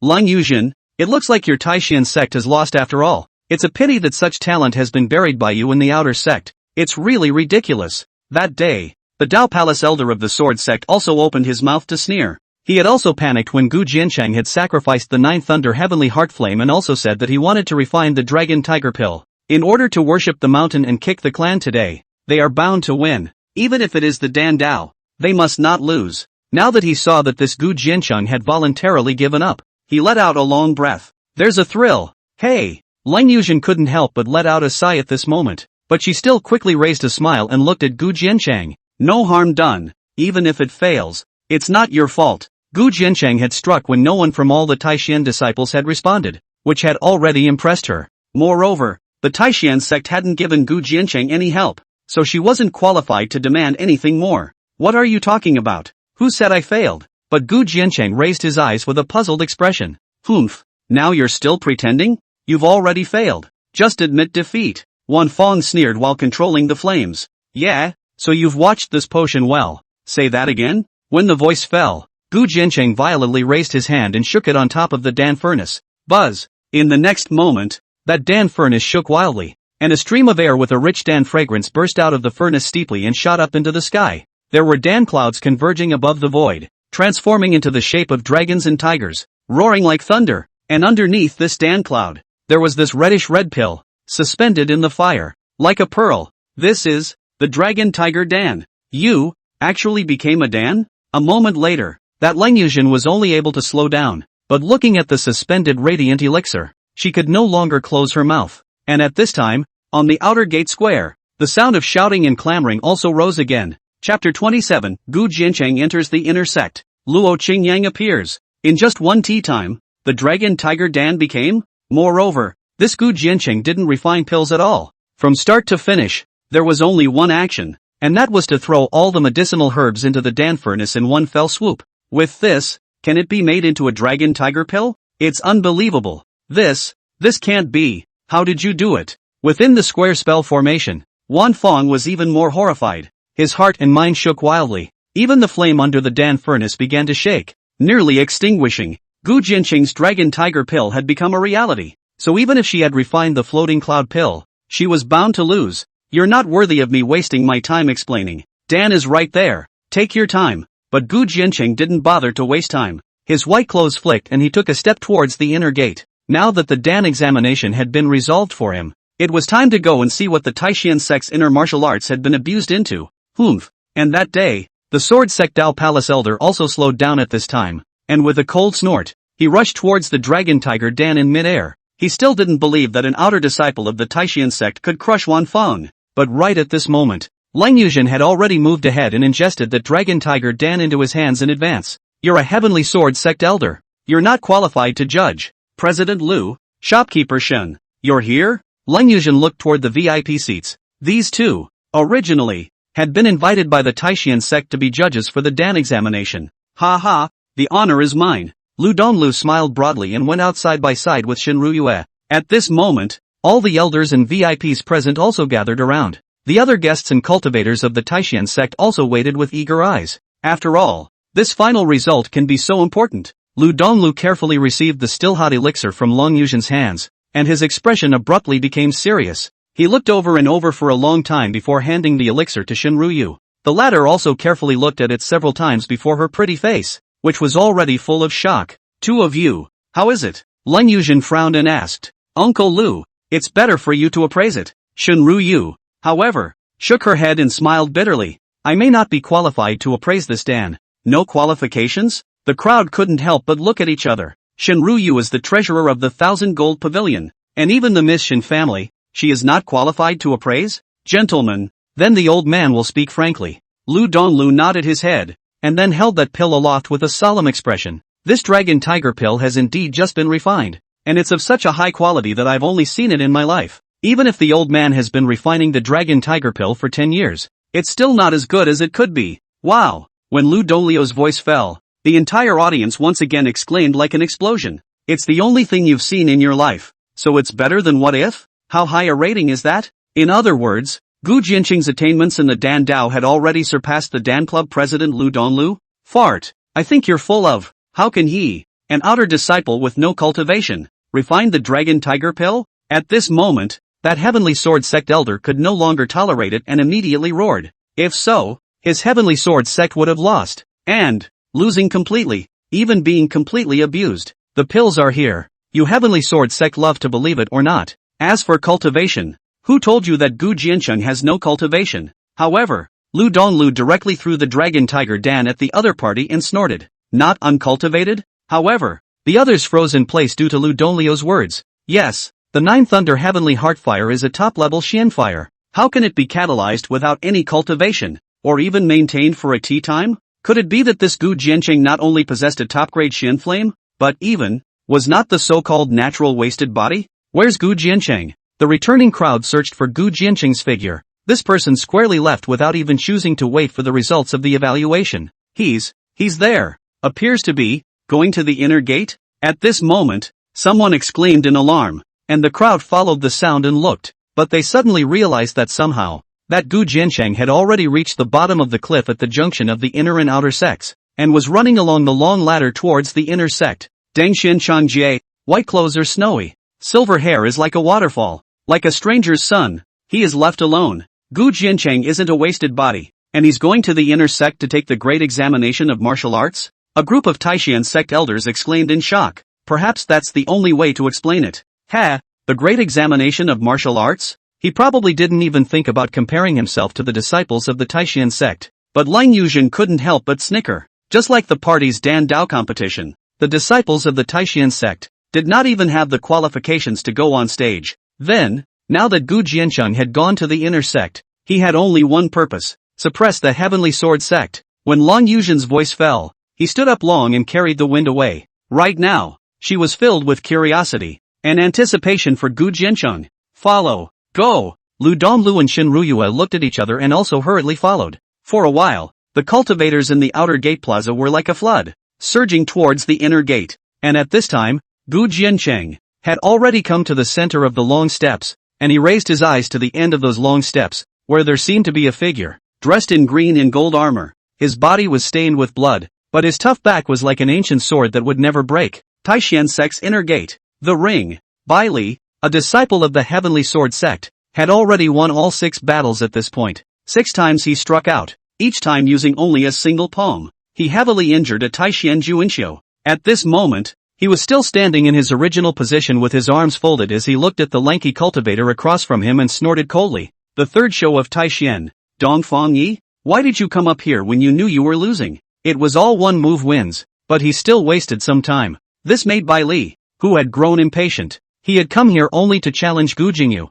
Speaker 1: Lang Yuzhen, it looks like your Taishan sect has lost after all. It's a pity that such talent has been buried by you in the outer sect. It's really ridiculous. That day, the Dao Palace elder of the sword sect also opened his mouth to sneer. He had also panicked when Gu Jiancheng had sacrificed the 9 thunder heavenly heart flame and also said that he wanted to refine the dragon tiger pill. In order to worship the mountain and kick the clan today, they are bound to win. Even if it is the Dan Dao, they must not lose. Now that he saw that this Gu Jiancheng had voluntarily given up, he let out a long breath. There's a thrill. Hey! Lang Yuzhen couldn't help but let out a sigh at this moment, but she still quickly raised a smile and looked at Gu Jiancheng. No harm done. Even if it fails, it's not your fault. Gu Jiancheng had struck when no one from all the Taishan disciples had responded, which had already impressed her. Moreover, the Taishan sect hadn't given Gu Jiancheng any help, so she wasn't qualified to demand anything more. What are you talking about? Who said I failed? But Gu Jiancheng raised his eyes with a puzzled expression. Humph, now you're still pretending? You've already failed. Just admit defeat. Wan Fong sneered while controlling the flames. Yeah, so you've watched this potion well. Say that again? When the voice fell, Gu Jiancheng violently raised his hand and shook it on top of the Dan furnace. Buzz! In the next moment, that Dan furnace shook wildly, and a stream of air with a rich Dan fragrance burst out of the furnace steeply and shot up into the sky. There were Dan clouds converging above the void, transforming into the shape of dragons and tigers, roaring like thunder, and underneath this Dan cloud, there was this reddish-red pill, suspended in the fire, like a pearl. This is the Dragon Tiger Dan. You actually became a Dan? A moment later, that Lang Yuzhen was only able to slow down, but looking at the suspended radiant elixir, she could no longer close her mouth. And at this time, on the outer gate square, the sound of shouting and clamoring also rose again. Chapter 27, Gu Jiancheng enters the inner sect. Luo Qingyang appears. In just 1 tea time, the Dragon Tiger Dan became? Moreover, this Gu Jiancheng didn't refine pills at all. From start to finish, there was only one action, and that was to throw all the medicinal herbs into the Dan furnace in one fell swoop. With this, can it be made into a Dragon Tiger pill? It's unbelievable. This can't be. How did you do it? Within the square spell formation, Wan Fong was even more horrified. His heart and mind shook wildly. Even the flame under the Dan furnace began to shake, nearly extinguishing. Gu Jiancheng's Dragon Tiger pill had become a reality, so even if she had refined the floating cloud pill, she was bound to lose. You're not worthy of me wasting my time explaining. Dan is right there. Take your time. But Gu Jiancheng didn't bother to waste time. His white clothes flicked and he took a step towards the inner gate. Now that the Dan examination had been resolved for him, it was time to go and see what the Taishan sect's inner martial arts had been abused into. Humph. And that day, the sword sect Dao Palace elder also slowed down at this time, and with a cold snort, he rushed towards the Dragon Tiger Dan in midair. He still didn't believe that an outer disciple of the Taishan sect could crush Wan Fong. But right at this moment, Lang Yuzhen had already moved ahead and ingested the Dragon Tiger Dan into his hands in advance. You're a heavenly sword sect elder. You're not qualified to judge. President Lu, shopkeeper Shen, you're here? Lang Yuzhen looked toward the VIP seats. These two, originally, had been invited by the Taishan sect to be judges for the Dan examination. Ha ha, the honor is mine. Lu Donglu smiled broadly and went out side by side with Shenruyue. At this moment, all the elders and VIPs present also gathered around. The other guests and cultivators of the Taishan sect also waited with eager eyes. After all, this final result can be so important. Lu Donglu carefully received the still hot elixir from Long Yuzhen's hands, and his expression abruptly became serious. He looked over and over for a long time before handing the elixir to Shinryu. The latter also carefully looked at it several times before her pretty face, which was already full of shock. Two of you, how is it? Long Yuzhen frowned and asked. Uncle Lu, it's better for you to appraise it. Shinryu, however, shook her head and smiled bitterly. I may not be qualified to appraise this Dan. No qualifications? The crowd couldn't help but look at each other. Shinryu is the treasurer of the 1,000 Gold Pavilion, and even the Miss Shin family, she is not qualified to appraise? Gentlemen, then the old man will speak frankly. Lu Donglu nodded his head, and then held that pill aloft with a solemn expression. This dragon tiger pill has indeed just been refined, and it's of such a high quality that I've only seen it in my life. Even if the old man has been refining the dragon tiger pill for 10 years, it's still not as good as it could be. Wow! When Lu Donglio's voice fell, the entire audience once again exclaimed like an explosion. It's the only thing you've seen in your life, so it's better than what if? How high a rating is that? In other words, Gu Jianqing's attainments in the Dan Dao had already surpassed the Dan Club president Lu Donglu? Fart! I think you're full of, how can he, an outer disciple with no cultivation, refine the dragon tiger pill? At this moment, that heavenly sword sect elder could no longer tolerate it and immediately roared. If so, his heavenly sword sect would have lost, and, losing completely, even being completely abused. The pills are here. You heavenly sword sect love to believe it or not. As for cultivation, who told you that Gu Jiancheng has no cultivation? However, Lu Donglu directly threw the dragon tiger Dan at the other party and snorted. Not uncultivated? However, the others froze in place due to Lu Donglio's words. Yes, the Nine Thunder Heavenly Heartfire is a top-level Xian fire. How can it be catalyzed without any cultivation, or even maintained for a tea time? Could it be that this Gu Jianqing not only possessed a top-grade Xian flame, but even, was not the so-called natural wasted body? Where's Gu Jianqing? The returning crowd searched for Gu Jianqing's figure. This person squarely left without even choosing to wait for the results of the evaluation. He's there. Appears to be, going to the inner gate? At this moment, someone exclaimed in alarm, and the crowd followed the sound and looked, but they suddenly realized that somehow, that Gu Jianqing had already reached the bottom of the cliff at the junction of the inner and outer sects, and was running along the long ladder towards the inner sect. Dangshin Changjie, white clothes are snowy, silver hair is like a waterfall, like a stranger's son, he is left alone. Gu Jianqing isn't a wasted body, and he's going to the inner sect to take the great examination of martial arts? A group of Taishan sect elders exclaimed in shock. Perhaps that's the only way to explain it. Ha! The great examination of martial arts? He probably didn't even think about comparing himself to the disciples of the Taishan sect. But Lang Yuzhen couldn't help but snicker. Just like the party's Dan Dao competition, the disciples of the Taishan sect did not even have the qualifications to go on stage. Then, now that Gu Jiancheng had gone to the inner sect, he had only one purpose: suppress the heavenly sword sect. When Lang Yuzhen's voice fell, he stood up long and carried the wind away. Right now, she was filled with curiosity and anticipation for Gu Jiancheng. Follow. Go! Lu Donglu and Shinryu looked at each other and also hurriedly followed. For a while, the cultivators in the outer gate plaza were like a flood, surging towards the inner gate, and at this time, Gu Jiancheng had already come to the center of the long steps, and he raised his eyes to the end of those long steps, where there seemed to be a figure, dressed in green and gold armor. His body was stained with blood, but his tough back was like an ancient sword that would never break. Taishan sect's inner gate. The ring. Bai Li, a disciple of the heavenly sword sect, had already won all 6 battles at this point. 6 times he struck out, each time using only a single palm. He heavily injured a Taishan Juinxiu. At this moment, he was still standing in his original position with his arms folded as he looked at the lanky cultivator across from him and snorted coldly. The third show of Taishan, Dongfang Yi? Why did you come up here when you knew you were losing? It was all one move wins, but he still wasted some time. This made Bai Li, who had grown impatient. He had come here only to challenge Gu Jingyu.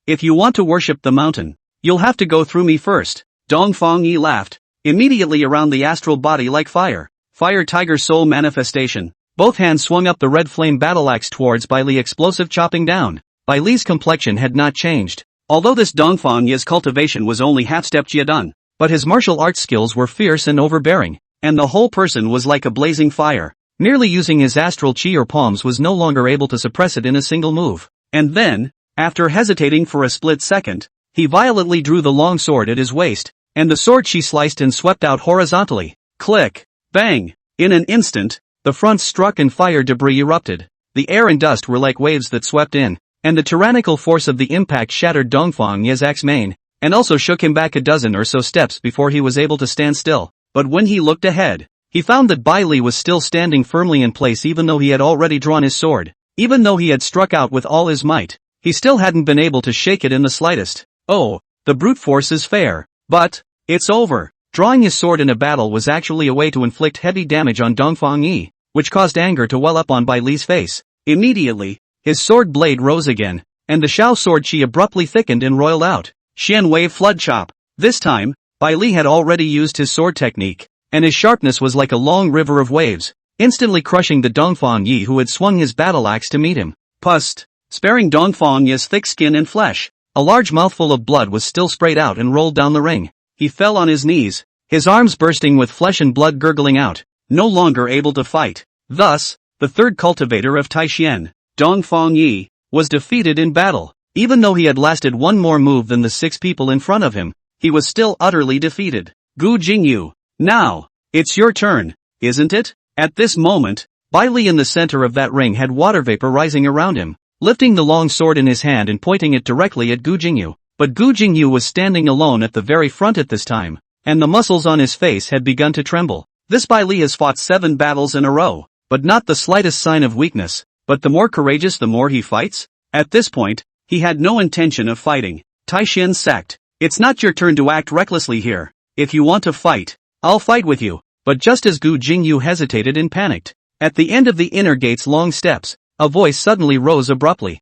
Speaker 1: If you want to worship the mountain, you'll have to go through me first. Dongfang Yi laughed, immediately around the astral body like fire. Fire tiger soul manifestation. Both hands swung up the red flame battle axe towards Bai Li, explosive chopping down. Bai Li's complexion had not changed. Although this Dongfang Yi's cultivation was only half-step Jiadun, but his martial arts skills were fierce and overbearing, and the whole person was like a blazing fire. Nearly using his astral chi or palms was no longer able to suppress it in a single move. And then, after hesitating for a split second, he violently drew the long sword at his waist, and the sword chi sliced and swept out horizontally. Click! Bang! In an instant, the fronts struck and fire debris erupted. The air and dust were like waves that swept in, and the tyrannical force of the impact shattered Dongfang Yazak's mane, and also shook him back a dozen or so steps before he was able to stand still. But when he looked ahead, he found that Bai Li was still standing firmly in place even though he had already drawn his sword. Even though he had struck out with all his might, he still hadn't been able to shake it in the slightest. Oh, the brute force is fair. But, it's over. Drawing his sword in a battle was actually a way to inflict heavy damage on Dongfang Yi, which caused anger to well up on Bai Li's face. Immediately, his sword blade rose again, and the Shao sword chi abruptly thickened and roiled out. Xian Wave Flood Chop. This time, Bai Li had already used his sword technique, and his sharpness was like a long river of waves, instantly crushing the Dongfang Yi who had swung his battle axe to meet him. Pust! Sparing Dongfang Yi's thick skin and flesh, a large mouthful of blood was still sprayed out and rolled down the ring. He fell on his knees, his arms bursting with flesh and blood gurgling out, no longer able to fight. Thus, the third cultivator of Taishan, Dongfang Yi, was defeated in battle. Even though he had lasted one more move than the 6 people in front of him, he was still utterly defeated. Gu Jingyu, now, it's your turn, isn't it? At this moment, Bai Li in the center of that ring had water vapor rising around him, lifting the long sword in his hand and pointing it directly at Gu Jingyu. But Gu Jingyu was standing alone at the very front at this time, and the muscles on his face had begun to tremble. This Bai Li has fought 7 battles in a row, but not the slightest sign of weakness, but the more courageous the more he fights? At this point, he had no intention of fighting. Taishan sect, it's not your turn to act recklessly here. If you want to fight, I'll fight with you. But just as Gu Jingyu hesitated and panicked, at the end of the inner gate's long steps, a voice suddenly rose abruptly.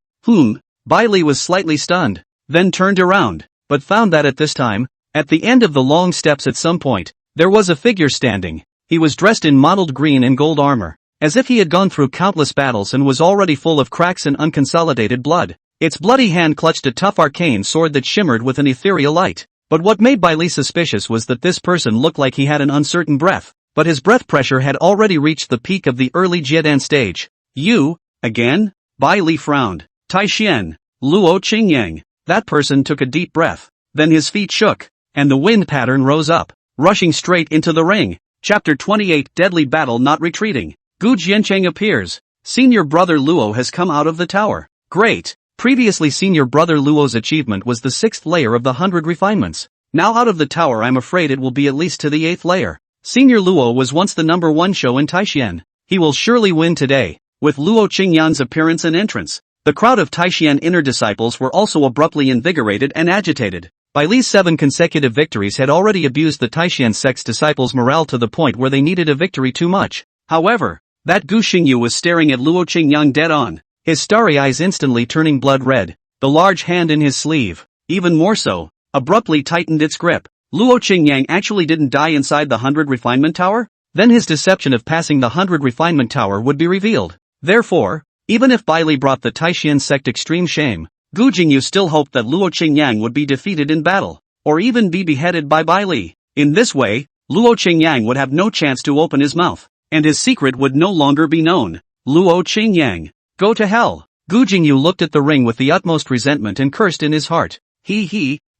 Speaker 1: Bai Li was slightly stunned, then turned around, but found that at this time, at the end of the long steps at some point, there was a figure standing. He was dressed in mottled green and gold armor, as if he had gone through countless battles and was already full of cracks and unconsolidated blood. Its bloody hand clutched a tough arcane sword that shimmered with an ethereal light. But what made Bai Li suspicious was that this person looked like he had an uncertain breath, but his breath pressure had already reached the peak of the early Jiedan stage. You, again? Bai Li frowned. Taishan, Luo Qingyang. That person took a deep breath. Then his feet shook, and the wind pattern rose up, rushing straight into the ring. Chapter 28 Deadly Battle Not Retreating. Gu Jiancheng appears. Senior brother Luo has come out of the tower. Great. Previously senior brother Luo's achievement was the 6th layer of the 100 refinements. Now out of the tower I'm afraid it will be at least to the 8th layer. Senior Luo was once the number 1 show in Taishan. He will surely win today. With Luo Qingyan's appearance and entrance, the crowd of Taishan inner disciples were also abruptly invigorated and agitated. Bai Li's 7 consecutive victories had already abused the Taishan sect's disciples' morale to the point where they needed a victory too much. However, that Gu Xingyu was staring at Luo Qingyang dead on, his starry eyes instantly turning blood red. The large hand in his sleeve, even more so, abruptly tightened its grip. Luo Qingyang actually didn't die inside the 100 refinement tower? Then his deception of passing the 100 refinement tower would be revealed. Therefore, even if Bai Li brought the Taishan sect extreme shame, Gu Jingyu still hoped that Luo Qingyang would be defeated in battle, or even be beheaded by Bai Li. In this way, Luo Qingyang would have no chance to open his mouth, and his secret would no longer be known. Luo Qingyang, go to hell. Gu Jingyu looked at the ring with the utmost resentment and cursed in his heart.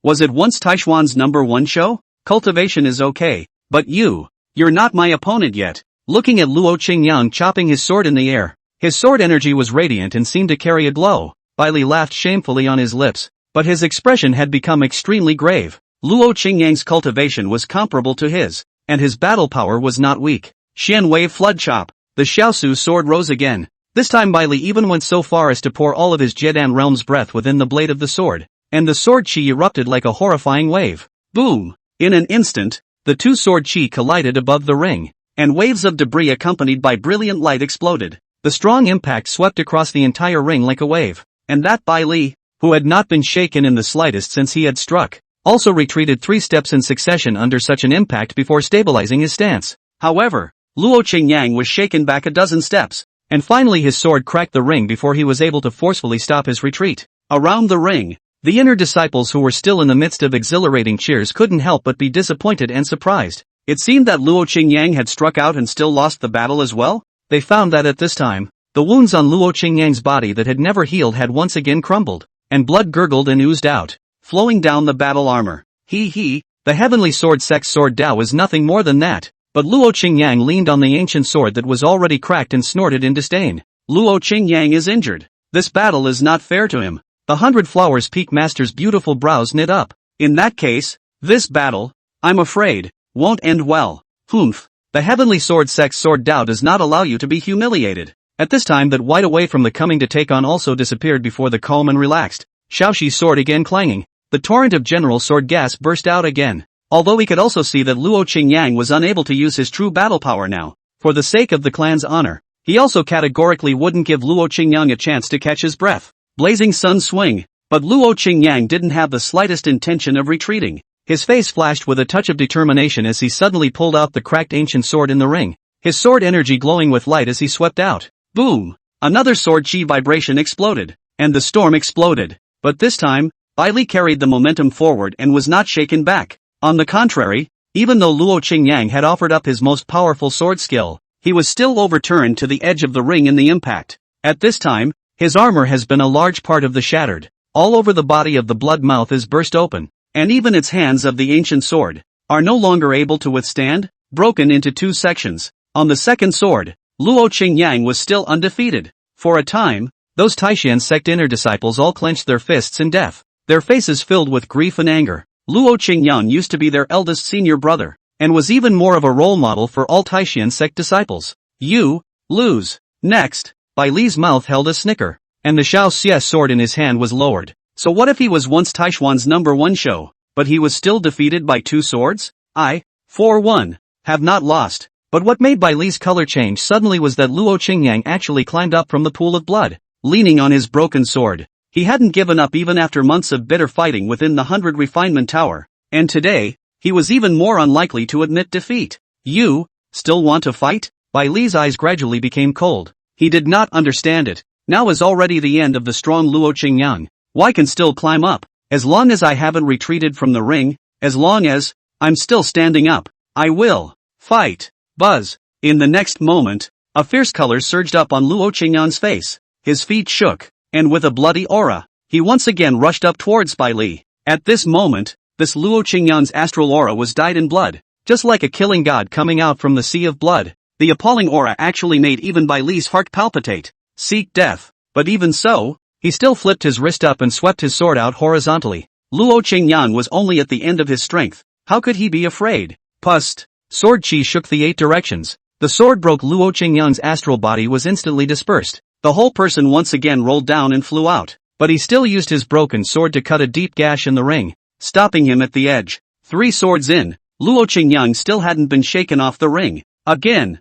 Speaker 1: Was it once Taishuan's number 1 show? Cultivation is okay, but you're not my opponent yet. Looking at Luo Qingyang chopping his sword in the air, his sword energy was radiant and seemed to carry a glow. Bai Li laughed shamefully on his lips, but his expression had become extremely grave. Luo Qingyang's cultivation was comparable to his, and his battle power was not weak. Xian Wave Flood Chop. The Xiaosu sword rose again. This time Bai Li even went so far as to pour all of his Jiedan realm's breath within the blade of the sword, and the sword chi erupted like a horrifying wave. Boom! In an instant, the 2 sword chi collided above the ring, and waves of debris accompanied by brilliant light exploded. The strong impact swept across the entire ring like a wave, and that Bai Li, who had not been shaken in the slightest since he had struck, also retreated 3 steps in succession under such an impact before stabilizing his stance. However, Luo Qingyang was shaken back a dozen steps, and finally his sword cracked the ring before he was able to forcefully stop his retreat. Around the ring, the inner disciples who were still in the midst of exhilarating cheers couldn't help but be disappointed and surprised. It seemed that Luo Qingyang had struck out and still lost the battle as well. they found that at this time, the wounds on Luo Qingyang's body that had never healed had once again crumbled, and blood gurgled and oozed out, flowing down the battle armor. The heavenly sword sect's sword Dao is nothing more than that. But Luo Qingyang leaned on the ancient sword that was already cracked and snorted in disdain. Luo Qingyang is injured. This battle is not fair to him. The 100 Flowers Peak Master's beautiful brows knit up. In that case, this battle, I'm afraid, won't end well. Humph. The heavenly sword sect's sword Dao does not allow you to be humiliated. At this time that wide away from the coming to take on also disappeared before the calm and relaxed. Xiaoxi's sword again clanging. The torrent of general sword gas burst out again. Although he could also see that Luo Qingyang was unable to use his true battle power now, for the sake of the clan's honor, he also categorically wouldn't give Luo Qingyang a chance to catch his breath. Blazing sun swing, but Luo Qingyang didn't have the slightest intention of retreating. His face flashed with a touch of determination as he suddenly pulled out the cracked ancient sword in the ring, his sword energy glowing with light as he swept out. Boom! Another sword chi vibration exploded, and the storm exploded. But this time, Bai Li carried the momentum forward and was not shaken back. On the contrary, even though Luo Qingyang had offered up his most powerful sword skill, he was still overturned to the edge of the ring in the impact. At this time, his armor has been a large part of the shattered. All over the body of the blood mouth is burst open, and even its hands of the ancient sword are no longer able to withstand, broken into two sections. On the second sword, Luo Qingyang was still undefeated. For a time, those Taishan sect inner disciples all clenched their fists in death, their faces filled with grief and anger. Luo Qingyang used to be their eldest senior brother, and was even more of a role model for all Taishan sect disciples. You lose. Next, Bai Li's mouth held a snicker, and the Xiao Xie sword in his hand was lowered. So what if he was once Taishuan's #1 show, but he was still defeated by 2 swords? I, for one, have not lost. But what made Bai Li's color change suddenly was that Luo Qingyang actually climbed up from the pool of blood, leaning on his broken sword. He hadn't given up even after months of bitter fighting within the 100 Refinement Tower, and today, he was even more unlikely to admit defeat. You still want to fight? Bai Li's eyes gradually became cold. He did not understand it. Now is already the end of the strong Luo Qingyang. Why can still climb up? As long as I haven't retreated from the ring, as long as I'm still standing up, I will fight. Buzz. In the next moment, a fierce color surged up on Luo Qingyang's face. His feet shook, and with a bloody aura, he once again rushed up towards Bai Li. At this moment, this Luo Qingyang's astral aura was dyed in blood, just like a killing god coming out from the sea of blood. The appalling aura actually made even Bai Li's heart palpitate. Seek death. But even so, he still flipped his wrist up and swept his sword out horizontally. Luo Qingyang was only at the end of his strength. How could he be afraid? Pust. Sword chi shook the 8 directions. The sword broke Luo Qingyang's astral body was instantly dispersed. The whole person once again rolled down and flew out. But he still used his broken sword to cut a deep gash in the ring, stopping him at the edge. 3 swords in, Luo Qingyang still hadn't been shaken off the ring. Again.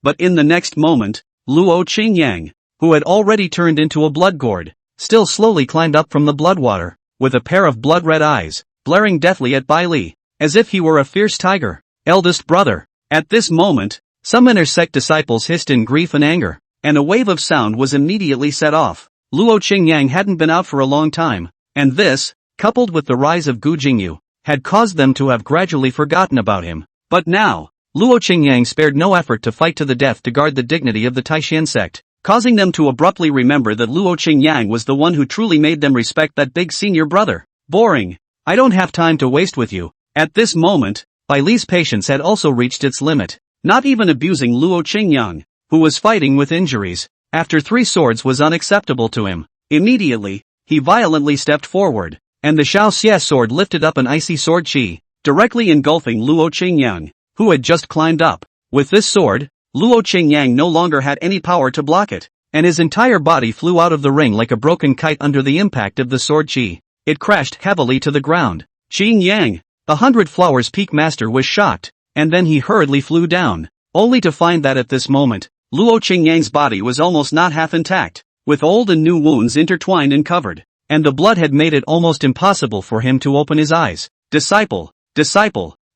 Speaker 1: But in the next moment, Luo Qingyang, who had already turned into a blood gourd, still slowly climbed up from the blood water, with a pair of blood-red eyes, glaring deathly at Bai Li, as if he were a fierce tiger. Eldest brother. At this moment, some inner sect disciples hissed in grief and anger, and a wave of sound was immediately set off. Luo Qingyang hadn't been out for a long time, and this, coupled with the rise of Gu Jingyu, had caused them to have gradually forgotten about him. But now, Luo Qingyang spared no effort to fight to the death to guard the dignity of the Taishan sect, causing them to abruptly remember that Luo Qingyang was the one who truly made them respect that big senior brother. Boring. I don't have time to waste with you. At this moment, Bai Li's patience had also reached its limit. Not even abusing Luo Qingyang, who was fighting with injuries, after 3 swords was unacceptable to him. Immediately, he violently stepped forward, and the Xiao Xie sword lifted up an icy sword chi, directly engulfing Luo Qingyang, who had just climbed up. With this sword, Luo Qingyang no longer had any power to block it, and his entire body flew out of the ring like a broken kite under the impact of the sword chi. It crashed heavily to the ground. Qingyang, the 100 Flowers Peak Master, was shocked, and then he hurriedly flew down, only to find that at this moment, Luo Qingyang's body was almost not half intact, with old and new wounds intertwined and covered, and the blood had made it almost impossible for him to open his eyes. Disciple,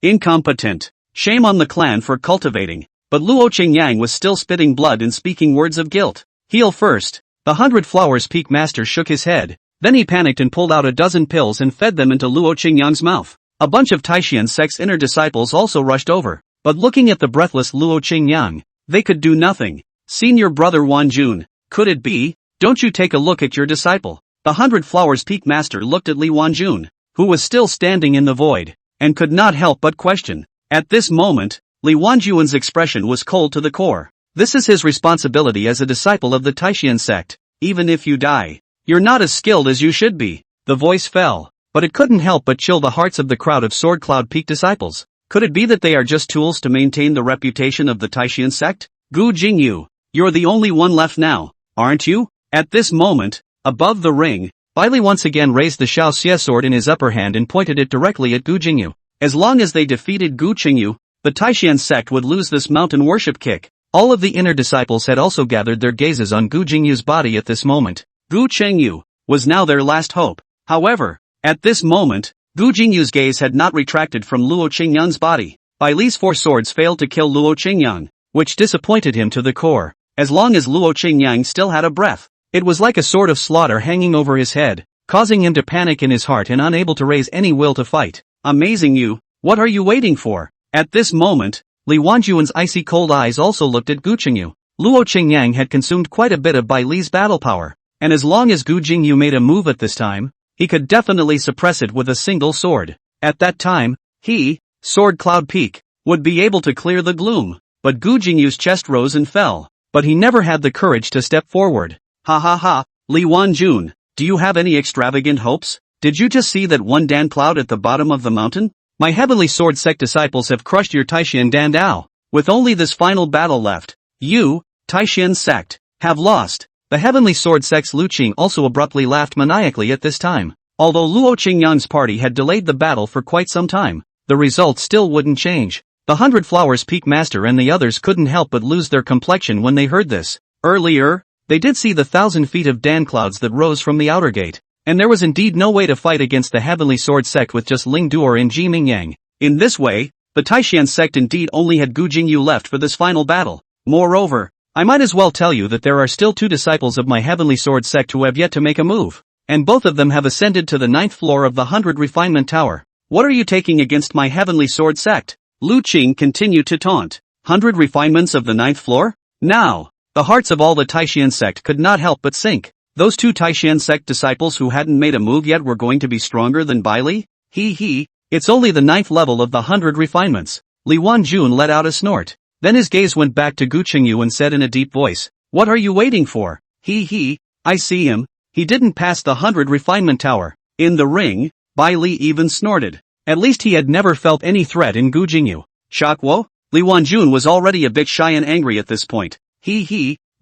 Speaker 1: incompetent. Shame on the clan for cultivating. But Luo Qingyang was still spitting blood and speaking words of guilt. Heal first. The 100 Flowers Peak Master shook his head. Then he panicked and pulled out a dozen pills and fed them into Luo Qingyang's mouth. A bunch of Taishan sect's inner disciples also rushed over, but looking at the breathless Luo Qingyang, They could do nothing. Senior brother Wanjun, could it be? Don't you take a look at your disciple. The 100 Flowers Peak Master looked at Li Wanjun, who was still standing in the void, and could not help but question. At this moment, Li Wanjun's expression was cold to the core. This is his responsibility as a disciple of the Taishan sect. Even if you die, you're not as skilled as you should be. The voice fell, but it couldn't help but chill the hearts of the crowd of Sword Cloud Peak disciples. Could it be that they are just tools to maintain the reputation of the Taishan sect? Gu Jingyu, you're the only one left now, aren't you? At this moment, above the ring, Bai Li once again raised the Xiao Xie sword in his upper hand and pointed it directly at Gu Jingyu. As long as they defeated Gu Jingyu, the Taishan sect would lose this mountain worship kick. All of the inner disciples had also gathered their gazes on Gu Jingyu's body at this moment. Gu Chengyu was now their last hope. However, at this moment, Gu Jingyu's gaze had not retracted from Luo Qingyang's body. Bai Li's 4 swords failed to kill Luo Qingyang, which disappointed him to the core. As long as Luo Qingyang still had a breath, it was like a sword of slaughter hanging over his head, causing him to panic in his heart and unable to raise any will to fight. Amazing you, what are you waiting for? At this moment, Li Wanjun's icy cold eyes also looked at Gu Qingyu. Luo Qingyang had consumed quite a bit of Bai Li's battle power, and as long as Gu Jingyu made a move at this time, he could definitely suppress it with a single sword. At that time, he, Sword Cloud Peak, would be able to clear the gloom. But Gu Jingyu's chest rose and fell, but he never had the courage to step forward. Ha ha ha, Li Wanjun, do you have any extravagant hopes? Did you just see that one Dan cloud at the bottom of the mountain? My Heavenly Sword Sect disciples have crushed your Taishan Dan Dao. With only this final battle left, you, Taishan sect, have lost. The Heavenly Sword Sect's Lu Qing also abruptly laughed maniacally at this time. Although Luo Qingyang's party had delayed the battle for quite some time, the result still wouldn't change. The 100 Flowers Peak Master and the others couldn't help but lose their complexion when they heard this. Earlier, they did see the 1,000 feet of Dan clouds that rose from the outer gate, and there was indeed no way to fight against the Heavenly Sword Sect with just Ling Duer and Ji Mingyang. In this way, the Taishan sect indeed only had Gu Jingyu left for this final battle. Moreover, I might as well tell you that there are still 2 disciples of my Heavenly Sword Sect who have yet to make a move, and both of them have ascended to the 9th floor of the 100 Refinement Tower. What are you taking against my Heavenly Sword Sect? Lu Qing continued to taunt. 100 refinements of the 9th floor? Now, the hearts of all the Taishan sect could not help but sink. Those 2 Taishan sect disciples who hadn't made a move yet were going to be stronger than Bai Li? It's only the 9th level of the 100 refinements. Li Wanjun let out a snort. Then his gaze went back to Gu Qingyu and said in a deep voice, what are you waiting for? I see him. He didn't pass the 100 refinement tower. In the ring, Bai Li even snorted. At least he had never felt any threat in Gu Jingyu. Shakwo? Li Wanjun was already a bit shy and angry at this point.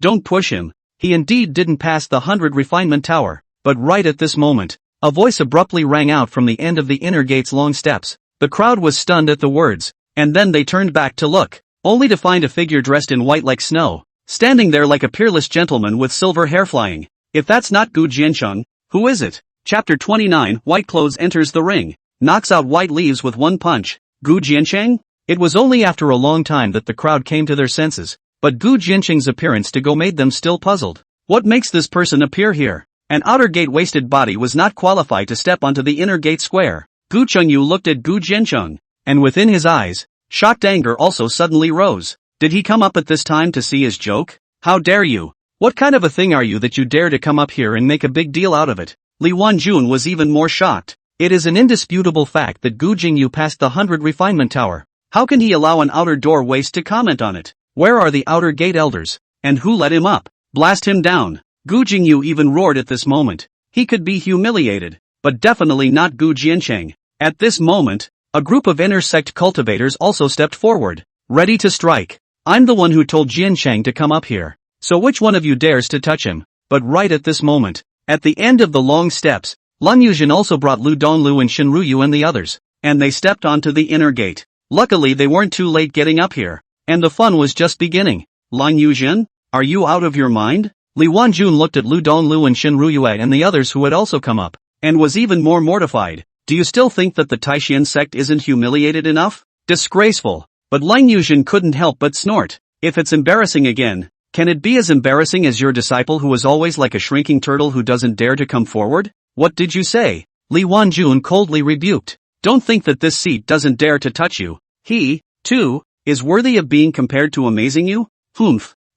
Speaker 1: Don't push him. He indeed didn't pass the 100 refinement tower. But right at this moment, a voice abruptly rang out from the end of the inner gate's long steps. The crowd was stunned at the words, and then they turned back to look, only to find a figure dressed in white like snow, standing there like a peerless gentleman with silver hair flying. If that's not Gu Jiancheng, who is it? Chapter 29, White Clothes enters the ring. Knocks out white leaves with one punch. Gu Jiancheng? It was only after a long time that the crowd came to their senses, but Gu Jiancheng's appearance to go made them still puzzled. What makes this person appear here? An outer gate wasted body was not qualified to step onto the inner gate square. Gu Chengyu looked at Gu Jiancheng, and within his eyes, shocked anger also suddenly rose. Did he come up at this time to see his joke? How dare you? What kind of a thing are you that you dare to come up here and make a big deal out of it? Li Wanjun was even more shocked. It is an indisputable fact that Gu Jingyu passed the 100 refinement tower. How can he allow an outer door waste to comment on it? Where are the outer gate elders? And who let him up? Blast him down. Gu Jingyu even roared at this moment. He could be humiliated, but definitely not Gu Jiancheng. At this moment, a group of inner sect cultivators also stepped forward, ready to strike. I'm the one who told Jiancheng to come up here. So which one of you dares to touch him? But right at this moment, at the end of the long steps, Lan Yuzhen also brought Lu Donglu and Shinruyu and the others, and they stepped onto the inner gate. Luckily they weren't too late getting up here, and the fun was just beginning. Lan Yuzhen, are you out of your mind? Li Wanjun looked at Lu Donglu and Shinruyu and the others who had also come up, and was even more mortified. Do you still think that the Taishan sect isn't humiliated enough? Disgraceful. But Lan Yuzhen couldn't help but snort. If it's embarrassing again, can it be as embarrassing as your disciple who is always like a shrinking turtle who doesn't dare to come forward? What did you say? Li Wanjun coldly rebuked. Don't think that this seat doesn't dare to touch you. He, too, is worthy of being compared to Amazing You?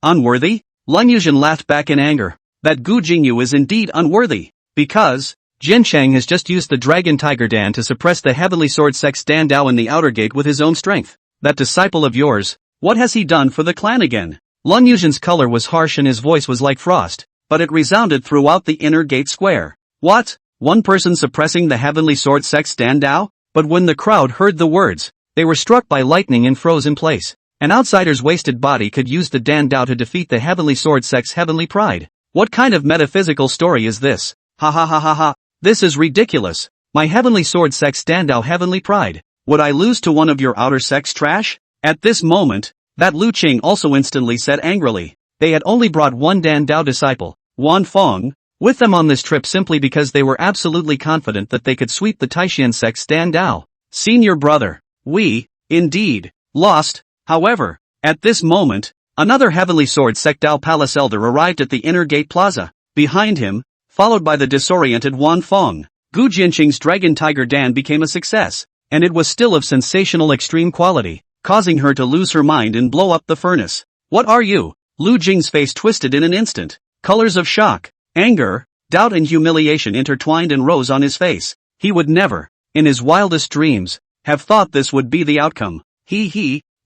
Speaker 1: Unworthy? Lung Yuzhen laughed back in anger. That Gu Jingyu is indeed unworthy. Because Jin Chang has just used the Dragon Tiger Dan to suppress the Heavenly Sword Sect's Dan Dao in the outer gate with his own strength. That disciple of yours, what has he done for the clan again? Lung Yuzhen's color was harsh and his voice was like frost, but it resounded throughout the inner gate square. What? One person suppressing the Heavenly Sword Sect's Dan Dao? But when the crowd heard the words, they were struck by lightning and froze in place. An outsider's wasted body could use the Dan Dao to defeat the Heavenly Sword Sect's heavenly pride. What kind of metaphysical story is this? Ha ha ha ha ha. This is ridiculous. My Heavenly Sword Sect's Dan Dao heavenly pride. Would I lose to one of your outer sect's trash? At this moment, that Lu Qing also instantly said angrily. They had only brought one Dan Dao disciple, Wan Feng, with them on this trip simply because they were absolutely confident that they could sweep the Taishan sect's Dan Dao. Senior brother, we, indeed, lost. However, at this moment, another Heavenly Sword Sect Dao Palace Elder arrived at the inner gate plaza. Behind him, followed by the disoriented Wan Feng, Gu Jinqing's Dragon Tiger Dan became a success, and it was still of sensational extreme quality, causing her to lose her mind and blow up the furnace. What are you? Lu Jing's face twisted in an instant. Colors of shock, anger, doubt and humiliation intertwined and rose on his face. He would never, in his wildest dreams, have thought this would be the outcome.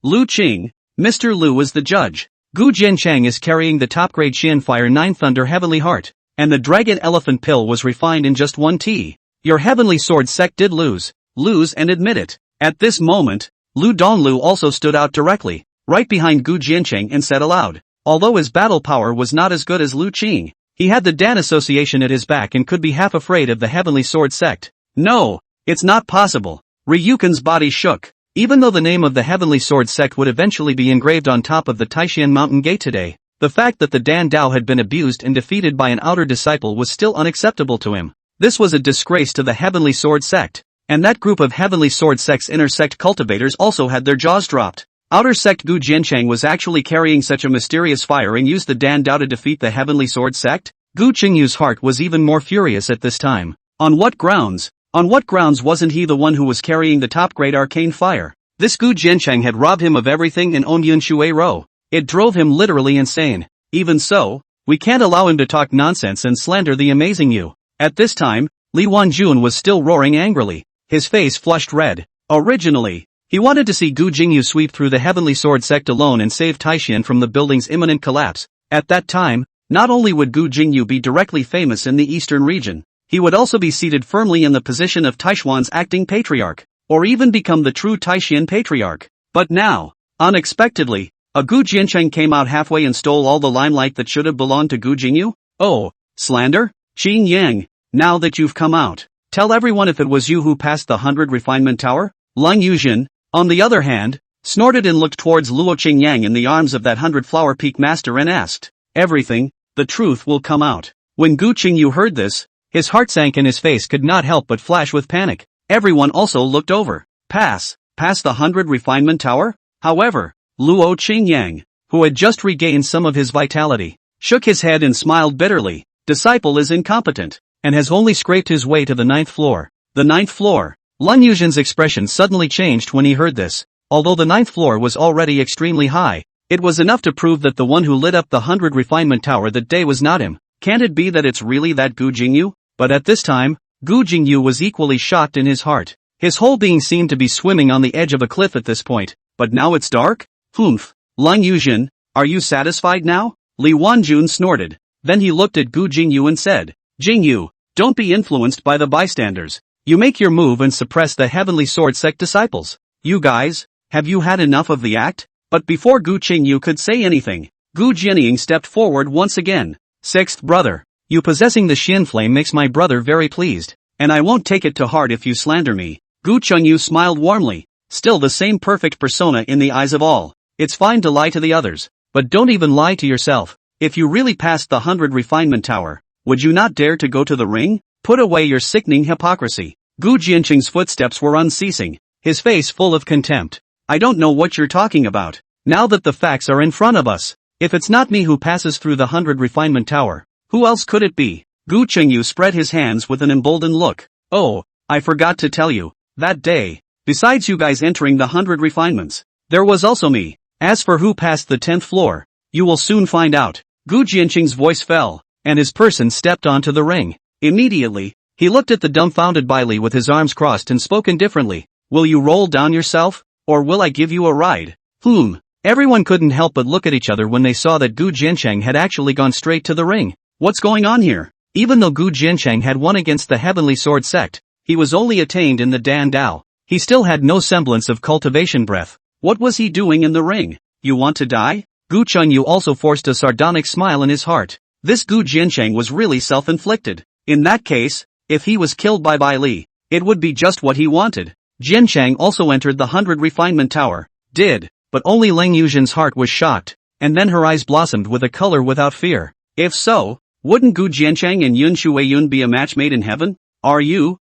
Speaker 1: Lu Qing, Mr. Lu is the judge. Gu Jinchang is carrying the top-grade Xian Fire 9 Thunder Heavenly Heart, and the Dragon Elephant Pill was refined in just one tea. Your Heavenly Sword Sect did lose and admit it. At this moment, Lu Donlu also stood out directly, right behind Gu Jinchang and said aloud. Although his battle power was not as good as Lu Qing, he had the Dan Association at his back and could be half afraid of the Heavenly Sword Sect. No, it's not possible. Ryuken's body shook. Even though the name of the Heavenly Sword Sect would eventually be engraved on top of the Taishan Mountain Gate today, the fact that the Dan Dao had been abused and defeated by an outer disciple was still unacceptable to him. This was a disgrace to the Heavenly Sword Sect, and that group of Heavenly Sword Sect's inner sect cultivators also had their jaws dropped. Outer sect Gu Jinchang was actually carrying such a mysterious fire and used the Dan Dao to defeat the Heavenly Sword Sect? Gu Qingyu's heart was even more furious at this time. On what grounds? On what grounds wasn't he the one who was carrying the top-grade arcane fire? This Gu Jinchang had robbed him of everything and owned Yun Shui Rou. It drove him literally insane. Even so, we can't allow him to talk nonsense and slander the amazing Yu. At this time, Li Wanjun was still roaring angrily. His face flushed red. Originally, he wanted to see Gu Jingyu sweep through the Heavenly Sword Sect alone and save Taishan from the building's imminent collapse. At that time, not only would Gu Jingyu be directly famous in the eastern region, he would also be seated firmly in the position of Taishuan's acting patriarch, or even become the true Taishan patriarch. But now, unexpectedly, a Gu Jincheng came out halfway and stole all the limelight that should have belonged to Gu Jingyu? Oh, slander? Qing Yang, now that you've come out, tell everyone if it was you who passed the 100 Refinement Tower? Lung Yuzhen, on the other hand, snorted and looked towards Luo Qingyang in the arms of that 100-flower peak master and asked, everything, the truth will come out. When Gu Qingyu heard this, his heart sank and his face could not help but flash with panic. Everyone also looked over. Pass the 100 Refinement Tower? However, Luo Qingyang, who had just regained some of his vitality, shook his head and smiled bitterly. Disciple is incompetent, and has only scraped his way to the 9th floor. The 9th floor? Lun Yuzhen's expression suddenly changed when he heard this. Although the 9th floor was already extremely high, it was enough to prove that the one who lit up the 100 Refinement Tower that day was not him. Can't it be that it's really that Gu Jingyu? But at this time, Gu Jingyu was equally shocked in his heart. His whole being seemed to be swimming on the edge of a cliff at this point. But now it's dark? Lung Yuzhen, are you satisfied now? Li Wanjun snorted. Then he looked at Gu Jingyu and said, Jingyu, don't be influenced by the bystanders. You make your move and suppress the Heavenly Sword Sect disciples. You guys, have you had enough of the act? But before Gu Qingyu could say anything, Gu Jianying stepped forward once again. Sixth brother, you possessing the Xian flame makes my brother very pleased, and I won't take it to heart if you slander me. Gu Chengyu smiled warmly, still the same perfect persona in the eyes of all. It's fine to lie to the others, but don't even lie to yourself. If you really passed the 100 Refinement Tower, would you not dare to go to the ring? Put away your sickening hypocrisy. Gu Jianqing's footsteps were unceasing, his face full of contempt. I don't know what you're talking about. Now that the facts are in front of us, if it's not me who passes through the 100 Refinement Tower, who else could it be? Gu Chengyu spread his hands with an emboldened look. Oh, I forgot to tell you, that day, besides you guys entering the 100 refinements, there was also me. As for who passed the 10th floor, You will soon find out. Gu Jianqing's voice fell, and his person stepped onto the ring. Immediately, he looked at the dumbfounded Bai Li with his arms crossed and spoke indifferently. Will you roll down yourself, or will I give you a ride? Everyone couldn't help but look at each other when they saw that Gu Jiancheng had actually gone straight to the ring. What's going on here? Even though Gu Jiancheng had won against the Heavenly Sword sect, he was only attained in the Dan Dao. He still had no semblance of cultivation breath. What was he doing in the ring? You want to die? Gu Chunyu also forced a sardonic smile in his heart. This Gu Jiancheng was really self-inflicted. In that case, if he was killed by Bai Li, it would be just what he wanted. Jiancheng also entered the 100 Refinement Tower. But only Leng Yuzhen's heart was shocked, and then her eyes blossomed with a color without fear. If so, wouldn't Gu Jiancheng and Yun Shuiyun be a match made in heaven? Are you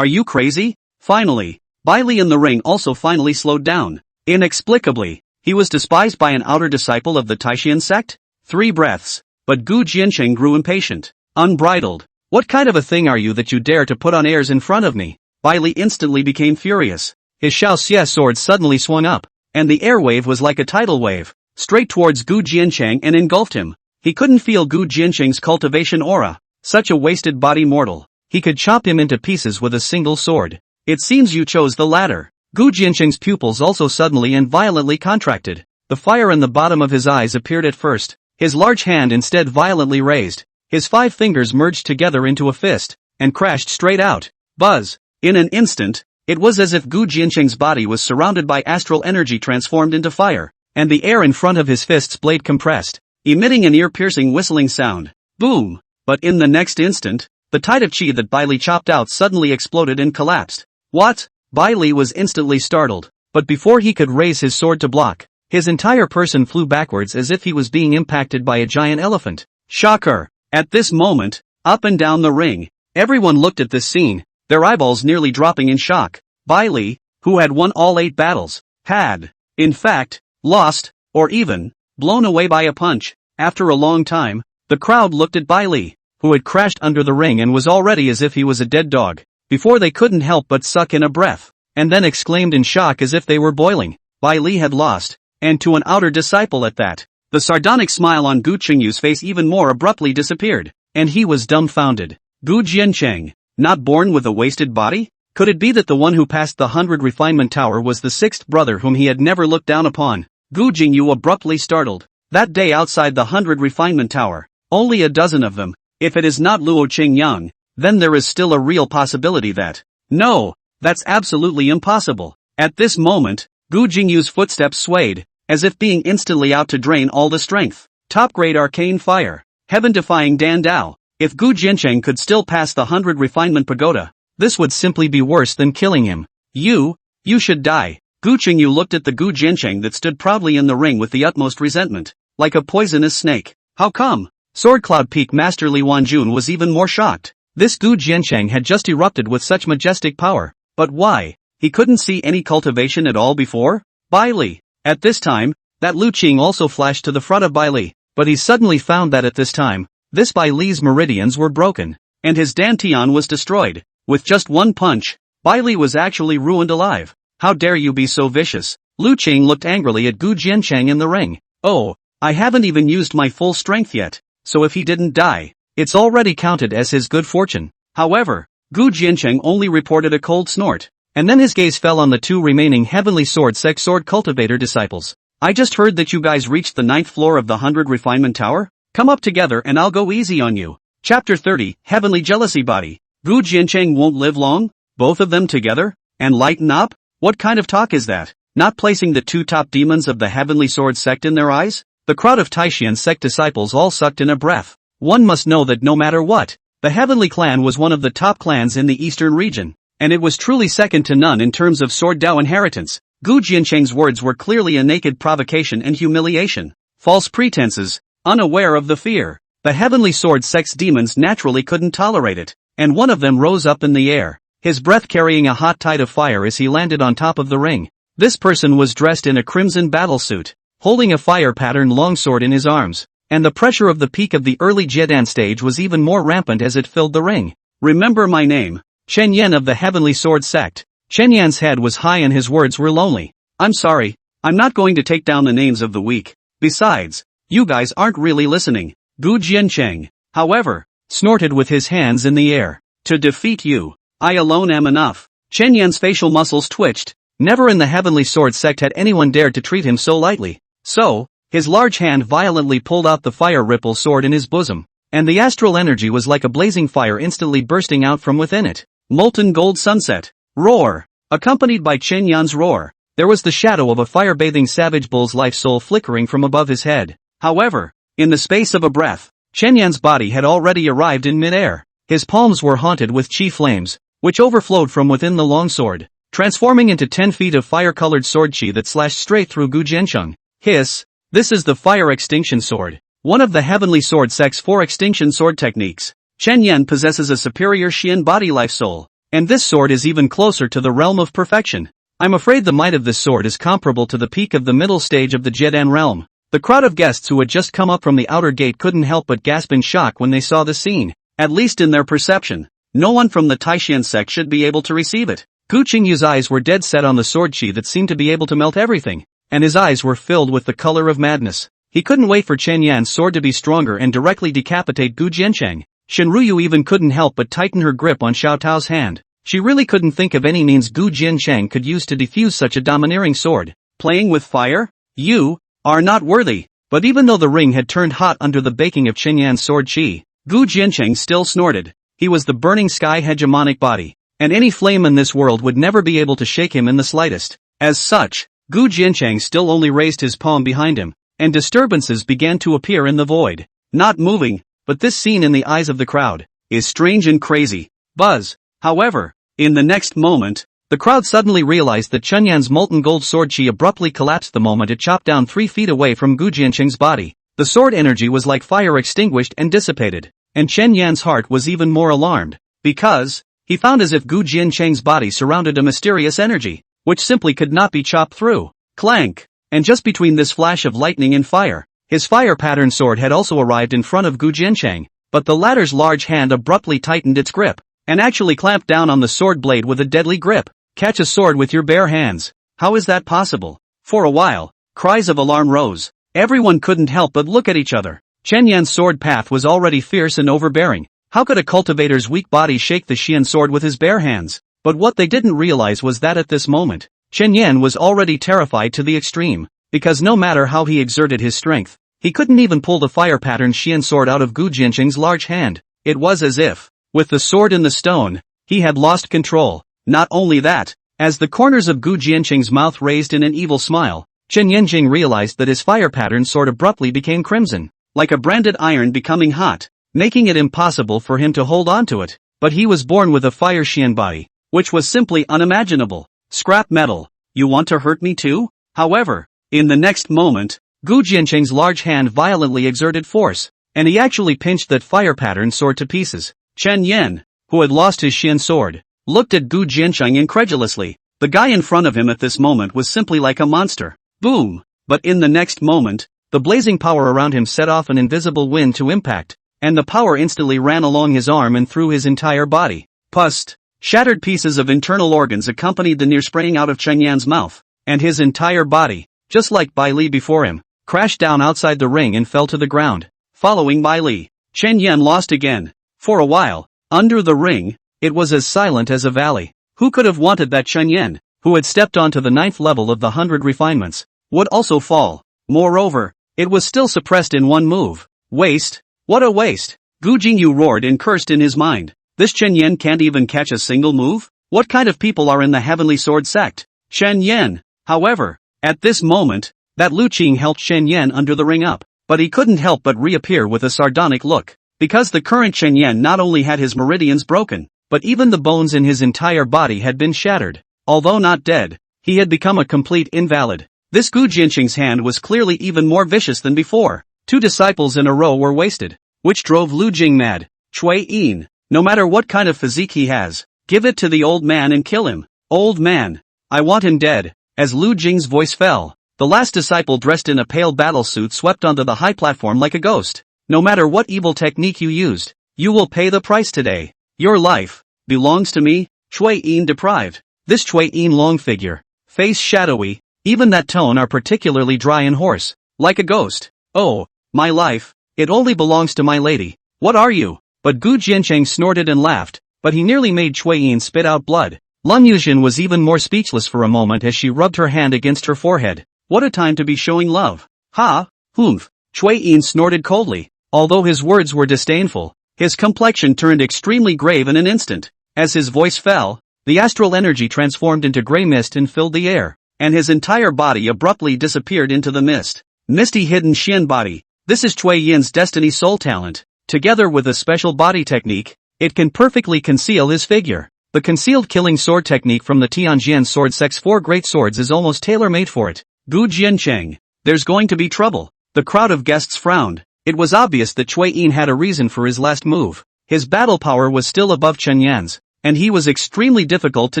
Speaker 1: crazy? Finally, Bai Li in the ring also finally slowed down. Inexplicably, he was despised by an outer disciple of the Taishan sect? 3 breaths. But Gu Jiancheng grew impatient. Unbridled. What kind of a thing are you that you dare to put on airs in front of me? Bai Li instantly became furious. His Shao Xie sword suddenly swung up, and the air wave was like a tidal wave, straight towards Gu Jiancheng and engulfed him. He couldn't feel Gu Jiancheng's cultivation aura. Such a wasted body mortal. He could chop him into pieces with a single sword. It seems you chose the latter. Gu Jiancheng's pupils also suddenly and violently contracted. The fire in the bottom of his eyes appeared at first. His large hand instead violently raised. His 5 fingers merged together into a fist, and crashed straight out. Buzz. In an instant, it was as if Gu Jiancheng's body was surrounded by astral energy transformed into fire, and the air in front of his fist's blade compressed, emitting an ear-piercing whistling sound. Boom! But in the next instant, the tide of qi that Bai Li chopped out suddenly exploded and collapsed. What? Bai Li was instantly startled, but before he could raise his sword to block, his entire person flew backwards as if he was being impacted by a giant elephant. Shocker! At this moment, up and down the ring, everyone looked at this scene, their eyeballs nearly dropping in shock. Bai Li, who had won all 8 battles, had, in fact, lost, or even, blown away by a punch. After a long time, the crowd looked at Bai Li, who had crashed under the ring and was already as if he was a dead dog, before they couldn't help but suck in a breath, and then exclaimed in shock as if they were boiling. Bai Li had lost, and to an outer disciple at that. The sardonic smile on Gu Qingyu's face even more abruptly disappeared, and he was dumbfounded. Gu Jiancheng, not born with a wasted body? Could it be that the one who passed the 100 Refinement Tower was the 6th brother whom he had never looked down upon? Gu Jingyu abruptly startled. That day outside the 100 Refinement Tower, only a dozen of them. If it is not Luo Qingyang, then there is still a real possibility that. No, that's absolutely impossible. At this moment, Gu Jingyu's footsteps swayed, as if being instantly out to drain all the strength. Top-grade arcane fire. Heaven-defying Dan Dao. If Gu Jiancheng could still pass the 100 Refinement Pagoda, this would simply be worse than killing him. You should die. Gu Qingyu looked at the Gu Jiancheng that stood proudly in the ring with the utmost resentment, like a poisonous snake. How come? Sword Cloud Peak Master Li Wanjun was even more shocked. This Gu Jiancheng had just erupted with such majestic power, but why? He couldn't see any cultivation at all before? Bai Li. At this time, that Lu Qing also flashed to the front of Bai Li, but he suddenly found that at this time, this Bai Li's meridians were broken, and his dantian was destroyed. With just one punch, Bai Li was actually ruined alive. How dare you be so vicious? Lu Qing looked angrily at Gu Jiancheng in the ring. Oh, I haven't even used my full strength yet, so if he didn't die, it's already counted as his good fortune. However, Gu Jiancheng only reported a cold snort, and then his gaze fell on the 2 remaining Heavenly Sword Sect Sword Cultivator disciples. I just heard that you guys reached the 9th floor of the 100 Refinement Tower? Come up together and I'll go easy on you. Chapter 30, Heavenly Jealousy Body. Gu Jiancheng won't live long? Both of them together? And lighten up? What kind of talk is that? Not placing the 2 top demons of the Heavenly Sword Sect in their eyes? The crowd of Taishan sect disciples all sucked in a breath. One must know that no matter what, the Heavenly Clan was one of the top clans in the eastern region, and it was truly second to none in terms of Sword Dao inheritance. Gu Jiancheng's words were clearly a naked provocation and humiliation. False pretenses, unaware of the fear. The Heavenly Sword Sect's demons naturally couldn't tolerate it, and one of them rose up in the air, his breath carrying a hot tide of fire as he landed on top of the ring. This person was dressed in a crimson battlesuit, holding a fire-patterned longsword in his arms, and the pressure of the peak of the early Jiedan stage was even more rampant as it filled the ring. Remember my name. Chen Yan of the Heavenly Sword Sect. Chen Yan's head was high and his words were lonely. I'm sorry, I'm not going to take down the names of the weak. Besides, You guys aren't really listening. Gu Jiancheng, however, snorted with his hands in the air. To defeat you, I alone am enough. Chen Yan's facial muscles twitched. Never in the Heavenly Sword sect had anyone dared to treat him so lightly. So, his large hand violently pulled out the fire ripple sword in his bosom, and the astral energy was like a blazing fire instantly bursting out from within it. Molten gold sunset. Roar. Accompanied by Chen Yan's roar, there was the shadow of a fire-bathing savage bull's life soul flickering from above his head. However, in the space of a breath, Chen Yan's body had already arrived in mid-air. His palms were haunted with chi flames, which overflowed from within the longsword, transforming into 10 feet of fire-colored sword chi that slashed straight through Gu Jiancheng. Hiss! This is the Fire Extinction Sword, one of the Heavenly Sword sect's 4 extinction sword techniques. Chen Yan possesses a superior Xian body life soul, and this sword is even closer to the realm of perfection. I'm afraid the might of this sword is comparable to the peak of the middle stage of the Jedan realm. The crowd of guests who had just come up from the outer gate couldn't help but gasp in shock when they saw the scene. At least in their perception, no one from the Taishan sect should be able to receive it. Gu Qingyu's eyes were dead set on the sword chi that seemed to be able to melt everything, and his eyes were filled with the color of madness. He couldn't wait for Chen Yan's sword to be stronger and directly decapitate Gu Jiancheng. Shenruyu even couldn't help but tighten her grip on Xiao Tao's hand. She really couldn't think of any means Gu Jiancheng could use to defuse such a domineering sword. Playing with fire? You are not worthy. But even though the ring had turned hot under the baking of Chen Yan's sword chi, Gu Jiancheng still snorted. He was the burning sky hegemonic body, and any flame in this world would never be able to shake him in the slightest. As such, Gu Jiancheng still only raised his palm behind him, and disturbances began to appear in the void. Not moving, but this scene in the eyes of the crowd is strange and crazy. Buzz. However, in the next moment, the crowd suddenly realized that Chen Yan's molten gold sword chi abruptly collapsed the moment it chopped down 3 feet away from Gu Jiancheng's body. The sword energy was like fire extinguished and dissipated, and Chen Yan's heart was even more alarmed, because he found as if Gu Jiancheng's body surrounded a mysterious energy, which simply could not be chopped through. Clank! And just between this flash of lightning and fire, his fire-patterned sword had also arrived in front of Gu Jiancheng, but the latter's large hand abruptly tightened its grip, and actually clamped down on the sword blade with a deadly grip. Catch a sword with your bare hands. How is that possible? For a while, cries of alarm rose. Everyone couldn't help but look at each other. Chen Yan's sword path was already fierce and overbearing. How could a cultivator's weak body shake the Xian sword with his bare hands? But what they didn't realize was that at this moment, Chen Yan was already terrified to the extreme, because no matter how he exerted his strength, he couldn't even pull the fire-patterned Xian sword out of Gu Jiancheng's large hand. It was as if, with the sword in the stone, he had lost control. Not only that, as the corners of Gu Jiancheng's mouth raised in an evil smile, Chen Yanjing realized that his fire-patterned sword abruptly became crimson, like a branded iron becoming hot, making it impossible for him to hold on to it. But he was born with a fire Xian body, which was simply unimaginable. Scrap metal, you want to hurt me too? However, in the next moment, Gu Jiancheng's large hand violently exerted force, and he actually pinched that fire-patterned sword to pieces. Chen Yan, who had lost his Xian sword, looked at Gu Jiancheng incredulously. The guy in front of him at this moment was simply like a monster. Boom! But in the next moment, the blazing power around him set off an invisible wind to impact, and the power instantly ran along his arm and through his entire body. Pust! Shattered pieces of internal organs accompanied the near spraying out of Chen Yan's mouth, and his entire body, just like Bai Li before him, crashed down outside the ring and fell to the ground. Following Bai Li, Chen Yan lost again. For a while, under the ring, it was as silent as a valley. Who could have wanted that Chen Yan, who had stepped onto the 9th level of the 100 refinements, would also fall? Moreover, it was still suppressed in one move. Waste? What a waste! Gu Jingyu roared and cursed in his mind. This Chen Yan can't even catch a single move? What kind of people are in the Heavenly Sword sect? Chen Yan! However, at this moment, that Lu Qing helped Chen Yan under the ring up, but he couldn't help but reappear with a sardonic look. Because the current Chen Yan not only had his meridians broken, but even the bones in his entire body had been shattered. Although not dead, he had become a complete invalid. This Gu Jianqing's hand was clearly even more vicious than before. 2 disciples in a row were wasted, which drove Lu Jing mad. Cui Yin, no matter what kind of physique he has, give it to the old man and kill him. Old man, I want him dead. As Lu Jing's voice fell, the last disciple dressed in a pale battle suit swept onto the high platform like a ghost. No matter what evil technique you used, you will pay the price today. Your life belongs to me. Cui Yin deprived. This Cui Yin long figure, face shadowy, even that tone are particularly dry and hoarse, like a ghost. Oh, My life, it only belongs to my lady. What are you? But Gu Jiancheng snorted and laughed, but he nearly made Cui Yin spit out blood. Lun Yuzhen was even more speechless for a moment as she rubbed her hand against her forehead. What a time to be showing love. Ha, humph. Cui Yin snorted coldly. Although his words were disdainful, his complexion turned extremely grave in an instant. As his voice fell, the astral energy transformed into gray mist and filled the air, and his entire body abruptly disappeared into the mist. Misty hidden Xian body. This is Cui Yin's destiny soul talent. Together with a special body technique, it can perfectly conceal his figure. The concealed killing sword technique from the Tianjian sword sect's 4 great swords is almost tailor-made for it. Gu Jiancheng. There's going to be trouble. The crowd of guests frowned. It was obvious that Cui Yin had a reason for his last move. His battle power was still above Chen Yan's, and he was extremely difficult to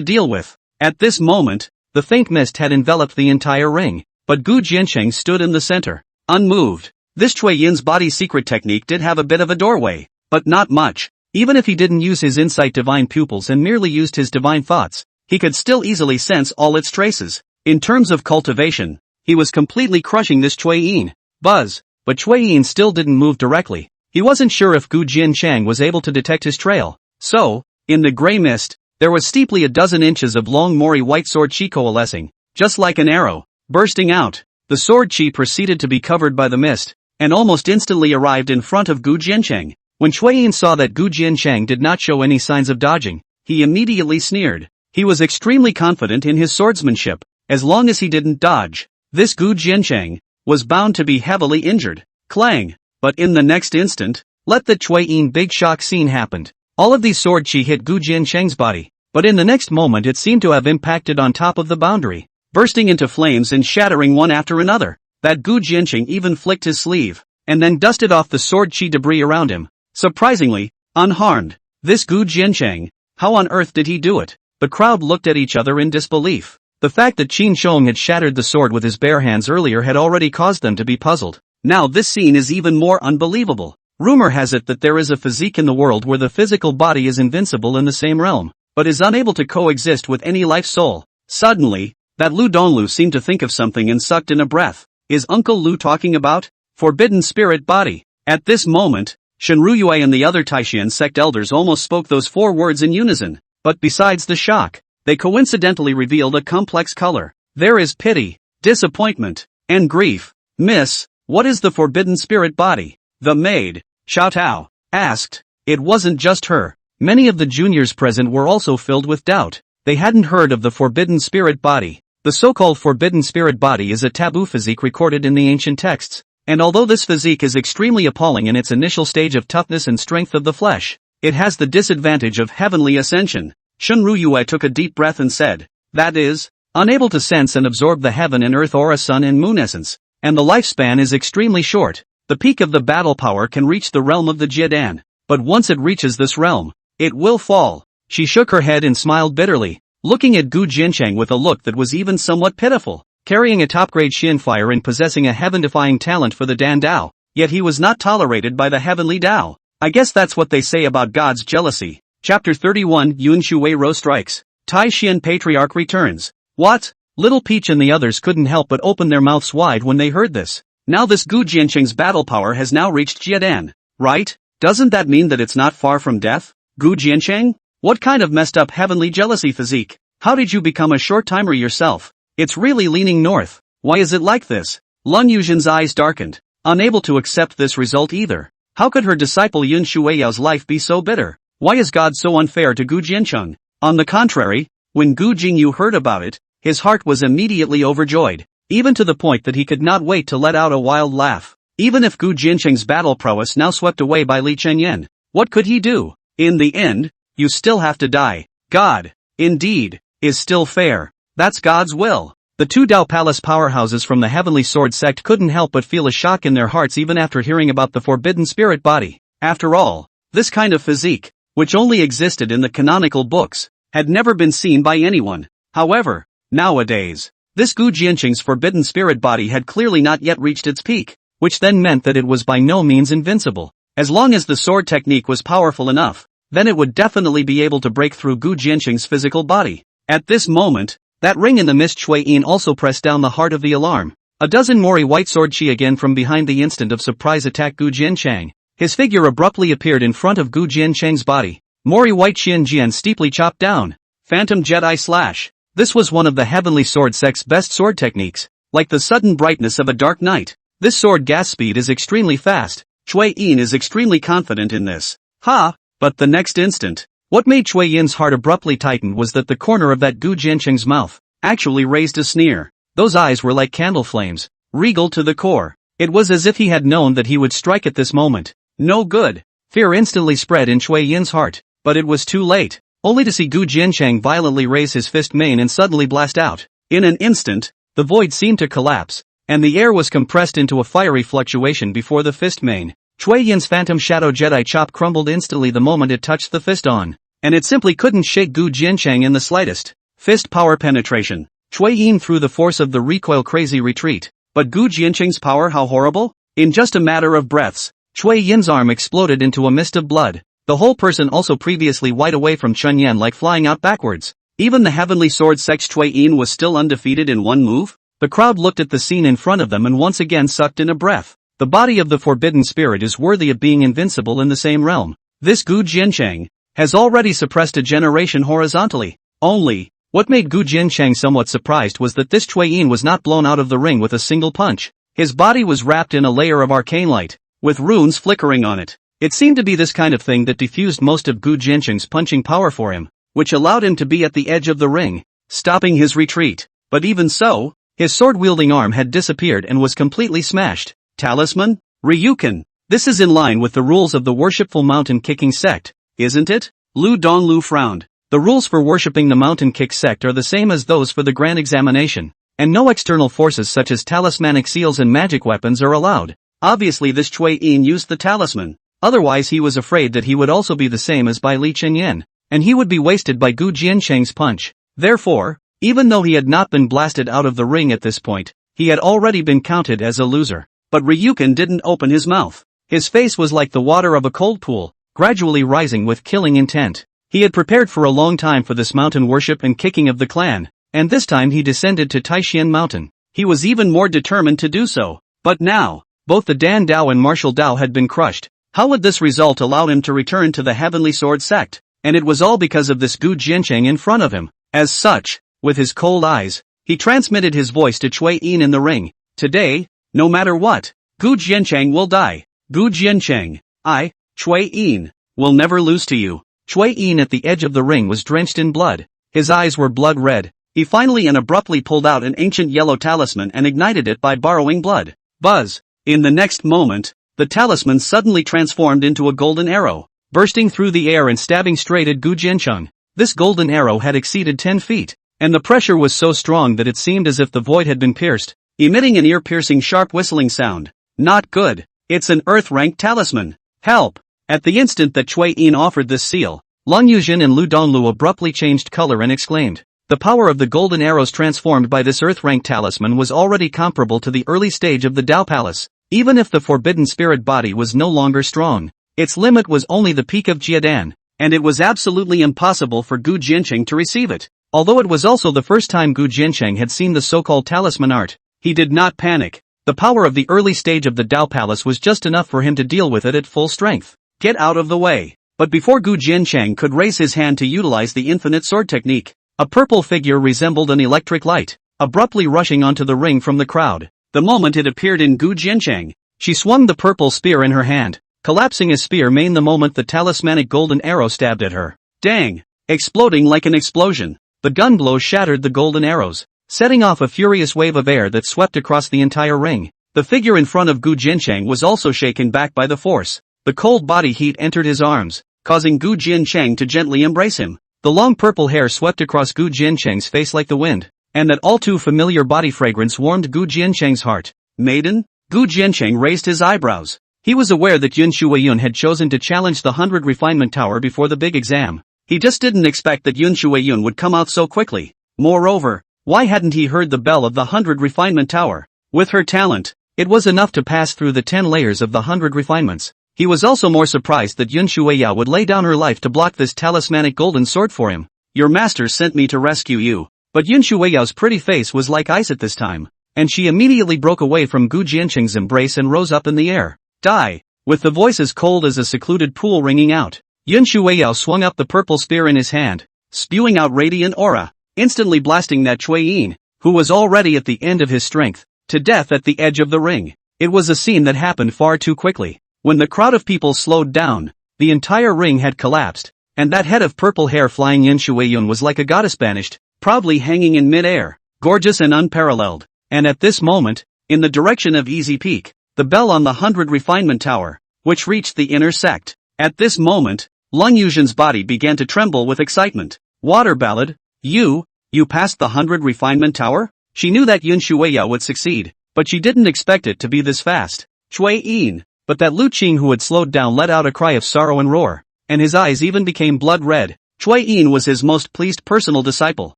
Speaker 1: deal with. At this moment, the faint mist had enveloped the entire ring, but Gu Jiancheng stood in the center, unmoved. This Cui Yin's body secret technique did have a bit of a doorway, but not much. Even if he didn't use his insight divine pupils and merely used his divine thoughts, he could still easily sense all its traces. In terms of cultivation, he was completely crushing this Cui Yin. Buzz. But Cui Yin still didn't move directly. He wasn't sure if Gu Jiancheng was able to detect his trail. So, in the gray mist, there was steeply a dozen inches of long Mori white sword chi coalescing, just like an arrow, bursting out. The sword chi proceeded to be covered by the mist, and almost instantly arrived in front of Gu Jiancheng. When Cui Yin saw that Gu Jiancheng did not show any signs of dodging, he immediately sneered. He was extremely confident in his swordsmanship. As long as he didn't dodge, this Gu Jiancheng was bound to be heavily injured. Clang! But in the next instant, let the Cui Yin big shock scene happened. All of these sword chi hit Gu Jiancheng's body, but in the next moment it seemed to have impacted on top of the boundary, bursting into flames and shattering one after another. That Gu Jiancheng even flicked his sleeve, and then dusted off the sword chi debris around him. Surprisingly, unharmed. This Gu Jiancheng, how on earth did he do it? The crowd looked at each other in disbelief. The fact that Qin Shong had shattered the sword with his bare hands earlier had already caused them to be puzzled. Now this scene is even more unbelievable. Rumor has it that there is a physique in the world where the physical body is invincible in the same realm, but is unable to coexist with any life soul. Suddenly, that Lu Donlu seemed to think of something and sucked in a breath. Is Uncle Lu talking about? Forbidden spirit body. At this moment, Shen Ruyue and the other Taishan sect elders almost spoke those 4 words in unison, but besides the shock, they coincidentally revealed a complex color. There is pity, disappointment, and grief. Miss, what is the forbidden spirit body? The maid, Xiao Tao, asked. It wasn't just her. Many of the juniors present were also filled with doubt. They hadn't heard of the forbidden spirit body. The so-called forbidden spirit body is a taboo physique recorded in the ancient texts, and although this physique is extremely appalling in its initial stage of toughness and strength of the flesh, it has the disadvantage of heavenly ascension. Shen Ruyue took a deep breath and said, that is, unable to sense and absorb the heaven and earth aura sun and moon essence, and the lifespan is extremely short. The peak of the battle power can reach the realm of the Jiedan, but once it reaches this realm, it will fall. She shook her head and smiled bitterly, looking at Gu Jiancheng with a look that was even somewhat pitiful. Carrying a top-grade Xian fire and possessing a heaven-defying talent for the Dan Dao, yet he was not tolerated by the heavenly Dao. I guess that's what they say about God's jealousy. Chapter 31 Yun Shuwei Ro strikes. Tai Xian Patriarch returns. What? Little Peach and the others couldn't help but open their mouths wide when they heard this. Now this Gu Jiancheng's battle power has now reached Jiedan, right? Doesn't that mean that it's not far from death? Gu Jiancheng? What kind of messed up heavenly jealousy physique? How did you become a short-timer yourself? It's really leaning north. Why is it like this? Lun Yuzhen's eyes darkened, unable to accept this result either. How could her disciple Yun Shuiyao's life be so bitter? Why is God so unfair to Gu Jiancheng? On the contrary, when Gu Jingyu heard about it, his heart was immediately overjoyed, even to the point that he could not wait to let out a wild laugh. Even if Gu Jiancheng's battle prowess now swept away by Li Chenyan, what could he do? In the end, you still have to die. God, indeed, is still fair. That's God's will. The 2 Dao Palace powerhouses from the Heavenly Sword sect couldn't help but feel a shock in their hearts even after hearing about the forbidden spirit body. After all, this kind of physique, which only existed in the canonical books, had never been seen by anyone. However, nowadays, this Gu Jiancheng's forbidden spirit body had clearly not yet reached its peak, which then meant that it was by no means invincible. As long as the sword technique was powerful enough, then it would definitely be able to break through Gu Jiancheng's physical body. At this moment, that ring in the mist Cui Yin also pressed down the heart of the alarm. A dozen Mori white sword chi again from behind the instant of surprise attack Gu Jiancheng. His figure abruptly appeared in front of Gu Jiancheng's body. Mori white Xian Jian steeply chopped down. Phantom Jedi Slash. This was one of the Heavenly Sword sect's best sword techniques. Like the sudden brightness of a dark night. This sword gas speed is extremely fast. Cui Yin is extremely confident in this. But the next instant, what made Cui Yin's heart abruptly tighten was that the corner of that Gu Jiancheng's mouth actually raised a sneer. Those eyes were like candle flames, regal to the core. It was as if he had known that he would strike at this moment. No good. Fear instantly spread in Cui Yin's heart, but it was too late, only to see Gu Jiancheng violently raise his fist main and suddenly blast out. In an instant, the void seemed to collapse, and the air was compressed into a fiery fluctuation before the fist main. Cui Yin's Phantom Shadow Jedi chop crumbled instantly the moment it touched the fist on, and it simply couldn't shake Gu Jiancheng in the slightest. Fist power penetration. Cui Yin threw the force of the recoil crazy retreat, but Gu Jiancheng's power, how horrible? In just a matter of breaths, Cui Yin's arm exploded into a mist of blood, the whole person also previously wide away from Chun Yan like flying out backwards. Even the Heavenly Sword sect's Cui Yin was still undefeated in one move? The crowd looked at the scene in front of them and once again sucked in a breath. The body of the forbidden spirit is worthy of being invincible in the same realm. This Gu Jiancheng has already suppressed a generation horizontally. Only, what made Gu Jiancheng somewhat surprised was that this Cui Yin was not blown out of the ring with a single punch. His body was wrapped in a layer of arcane light, with runes flickering on it. It seemed to be this kind of thing that diffused most of Gu Jiancheng's punching power for him, which allowed him to be at the edge of the ring, stopping his retreat. But even so, his sword-wielding arm had disappeared and was completely smashed. Talisman? Ryukin. This is in line with the rules of the worshipful mountain kicking sect, isn't it? Lu Donlu frowned. The rules for worshipping the mountain kick sect are the same as those for the grand examination, and no external forces such as talismanic seals and magic weapons are allowed. Obviously this Cui Yin used the talisman, otherwise he was afraid that he would also be the same as by Li Chenyan, and he would be wasted by Gu Jiancheng's punch. Therefore, even though he had not been blasted out of the ring at this point, he had already been counted as a loser. But Ryukin didn't open his mouth. His face was like the water of a cold pool, gradually rising with killing intent. He had prepared for a long time for this mountain worship and kicking of the clan, and this time he descended to Taishan Mountain. He was even more determined to do so. But now, both the Dan Dao and Martial Dao had been crushed. How would this result allow him to return to the Heavenly Sword sect? And it was all because of this Gu Jiancheng in front of him. As such, with his cold eyes, he transmitted his voice to Cui Yin in the ring. Today, no matter what, Gu Jiancheng will die. Gu Jiancheng, I, Cui Yin, will never lose to you. Cui Yin at the edge of the ring was drenched in blood. His eyes were blood red. He finally and abruptly pulled out an ancient yellow talisman and ignited it by borrowing blood. Buzz! In the next moment, the talisman suddenly transformed into a golden arrow, bursting through the air and stabbing straight at Gu Jiancheng. This golden arrow had exceeded 10 feet, and the pressure was so strong that it seemed as if the void had been pierced, emitting an ear-piercing sharp whistling sound. Not good. It's an earth-rank talisman. Help! At the instant that Cui Yin offered this seal, Long Yuzhen and Lu Donlu abruptly changed color and exclaimed. The power of the golden arrows transformed by this earth-rank talisman was already comparable to the early stage of the Dao Palace. Even if the forbidden spirit body was no longer strong, its limit was only the peak of Jiadan, and it was absolutely impossible for Gu Jiancheng to receive it. Although it was also the first time Gu Jiancheng had seen the so-called talisman art, he did not panic. The power of the early stage of the Dao Palace was just enough for him to deal with it at full strength. Get out of the way. But before Gu Jiancheng could raise his hand to utilize the infinite sword technique, a purple figure resembled an electric light, abruptly rushing onto the ring from the crowd. The moment it appeared in Gu Jiancheng, she swung the purple spear in her hand, collapsing a spear main the moment the talismanic golden arrow stabbed at her. Dang! Exploding like an explosion, the gun blow shattered the golden arrows, setting off a furious wave of air that swept across the entire ring. The figure in front of Gu Jiancheng was also shaken back by the force. The cold body heat entered his arms, causing Gu Jiancheng to gently embrace him. The long purple hair swept across Gu Jiancheng's face like the wind, and that all too familiar body fragrance warmed Gu Jiancheng's heart. Maiden? Gu Jiancheng raised his eyebrows. He was aware that Yun Shuiyun had chosen to challenge the 100 Refinement Tower before the big exam. He just didn't expect that Yun Shuiyun would come out so quickly. Moreover, why hadn't he heard the bell of the 100 Refinement Tower? With her talent, it was enough to pass through the 10 layers of the 100 refinements. He was also more surprised that Yun Shuiya would lay down her life to block this talismanic golden sword for him. Your master sent me to rescue you. But Yun Shuiya's pretty face was like ice at this time. and she immediately broke away from Gu Jianqing's embrace and rose up in the air. Die! With the voice as cold as a secluded pool ringing out, Yun Shuiyao swung up the purple spear in his hand, spewing out radiant aura, instantly blasting that Cui Yin, who was already at the end of his strength, to death at the edge of the ring. It was a scene that happened far too quickly. When the crowd of people slowed down, the entire ring had collapsed, and that head of purple hair flying Yin Shuiyun was like a goddess banished, proudly hanging in mid-air, gorgeous and unparalleled. And at this moment, in the direction of Easy Peak, the bell on the 100 Refinement Tower, which reached the inner sect. At this moment, Lung Yuzhen's body began to tremble with excitement. Water Ballad, you passed the 100 Refinement Tower? She knew that Yun Shuiyao would succeed, but she didn't expect it to be this fast. Cui Yin, but that Lu Qing who had slowed down let out a cry of sorrow and roar, and his eyes even became blood red. Cui Yin was his most pleased personal disciple,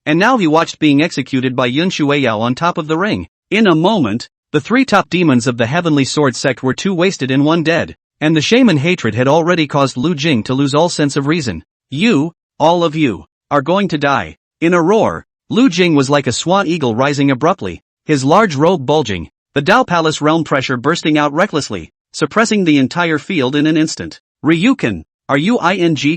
Speaker 1: and now he watched being executed by Yun Shuiyao on top of the ring. In a moment, the three top demons of the Heavenly Sword sect were two wasted and one dead, and the shaman hatred had already caused Lu Jing to lose all sense of reason. You, all of you, are going to die. In a roar, Lu Jing was like a swan eagle rising abruptly, his large robe bulging, the Dao Palace realm pressure bursting out recklessly, suppressing the entire field in an instant. Ryukin, are you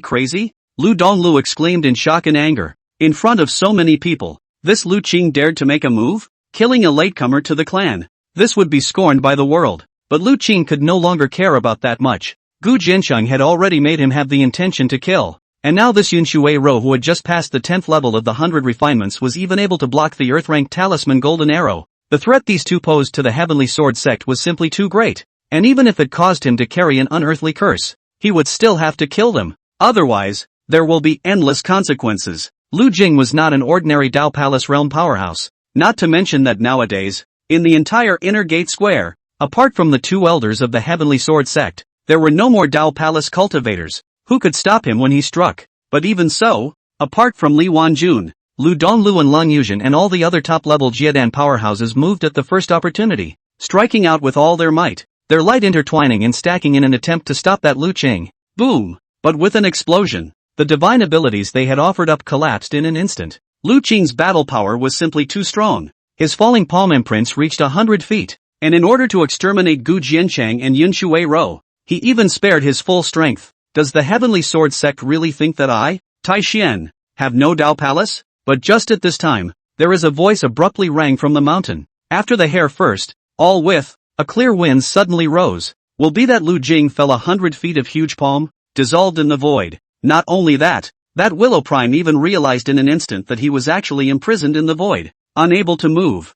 Speaker 1: crazy? Lu Donglu exclaimed in shock and anger. In front of so many people, this Lu Qing dared to make a move? Killing a latecomer to the clan. This would be scorned by the world. But Lu Qing could no longer care about that much. Gu Jianqing had already made him have the intention to kill. And now this Yun Shuiyao who had just passed the 10th level of the 100 refinements was even able to block the Earth-ranked talisman golden arrow. The threat these two posed to the Heavenly Sword sect was simply too great. And even if it caused him to carry an unearthly curse, he would still have to kill them. Otherwise, there will be endless consequences. Lu Jing was not an ordinary Dao Palace realm powerhouse. Not to mention that nowadays, in the entire inner gate square, apart from the two elders of the Heavenly Sword sect, there were no more Dao Palace cultivators, who could stop him when he struck. But even so, apart from Li Wanjun, Lu Donglu and Lung Yuzhen and all the other top-level Jiedan powerhouses moved at the first opportunity, striking out with all their might, their light intertwining and stacking in an attempt to stop that Lu Qing. Boom! But with an explosion, the divine abilities they had offered up collapsed in an instant. Lu Qing's battle power was simply too strong. His falling palm imprints reached 100 feet, and in order to exterminate Gu Jianqing and Yun Shuiyao, he even spared his full strength. Does the Heavenly Sword sect really think that I, Tai Xian, have no Dao Palace? But just at this time, there is a voice abruptly rang from the mountain. After the hair first, all with, a clear wind suddenly rose. Will be that Lu Jing fell 100 feet of huge palm, dissolved in the void. Not only that Willow Prime even realized in an instant that he was actually imprisoned in the void, unable to move.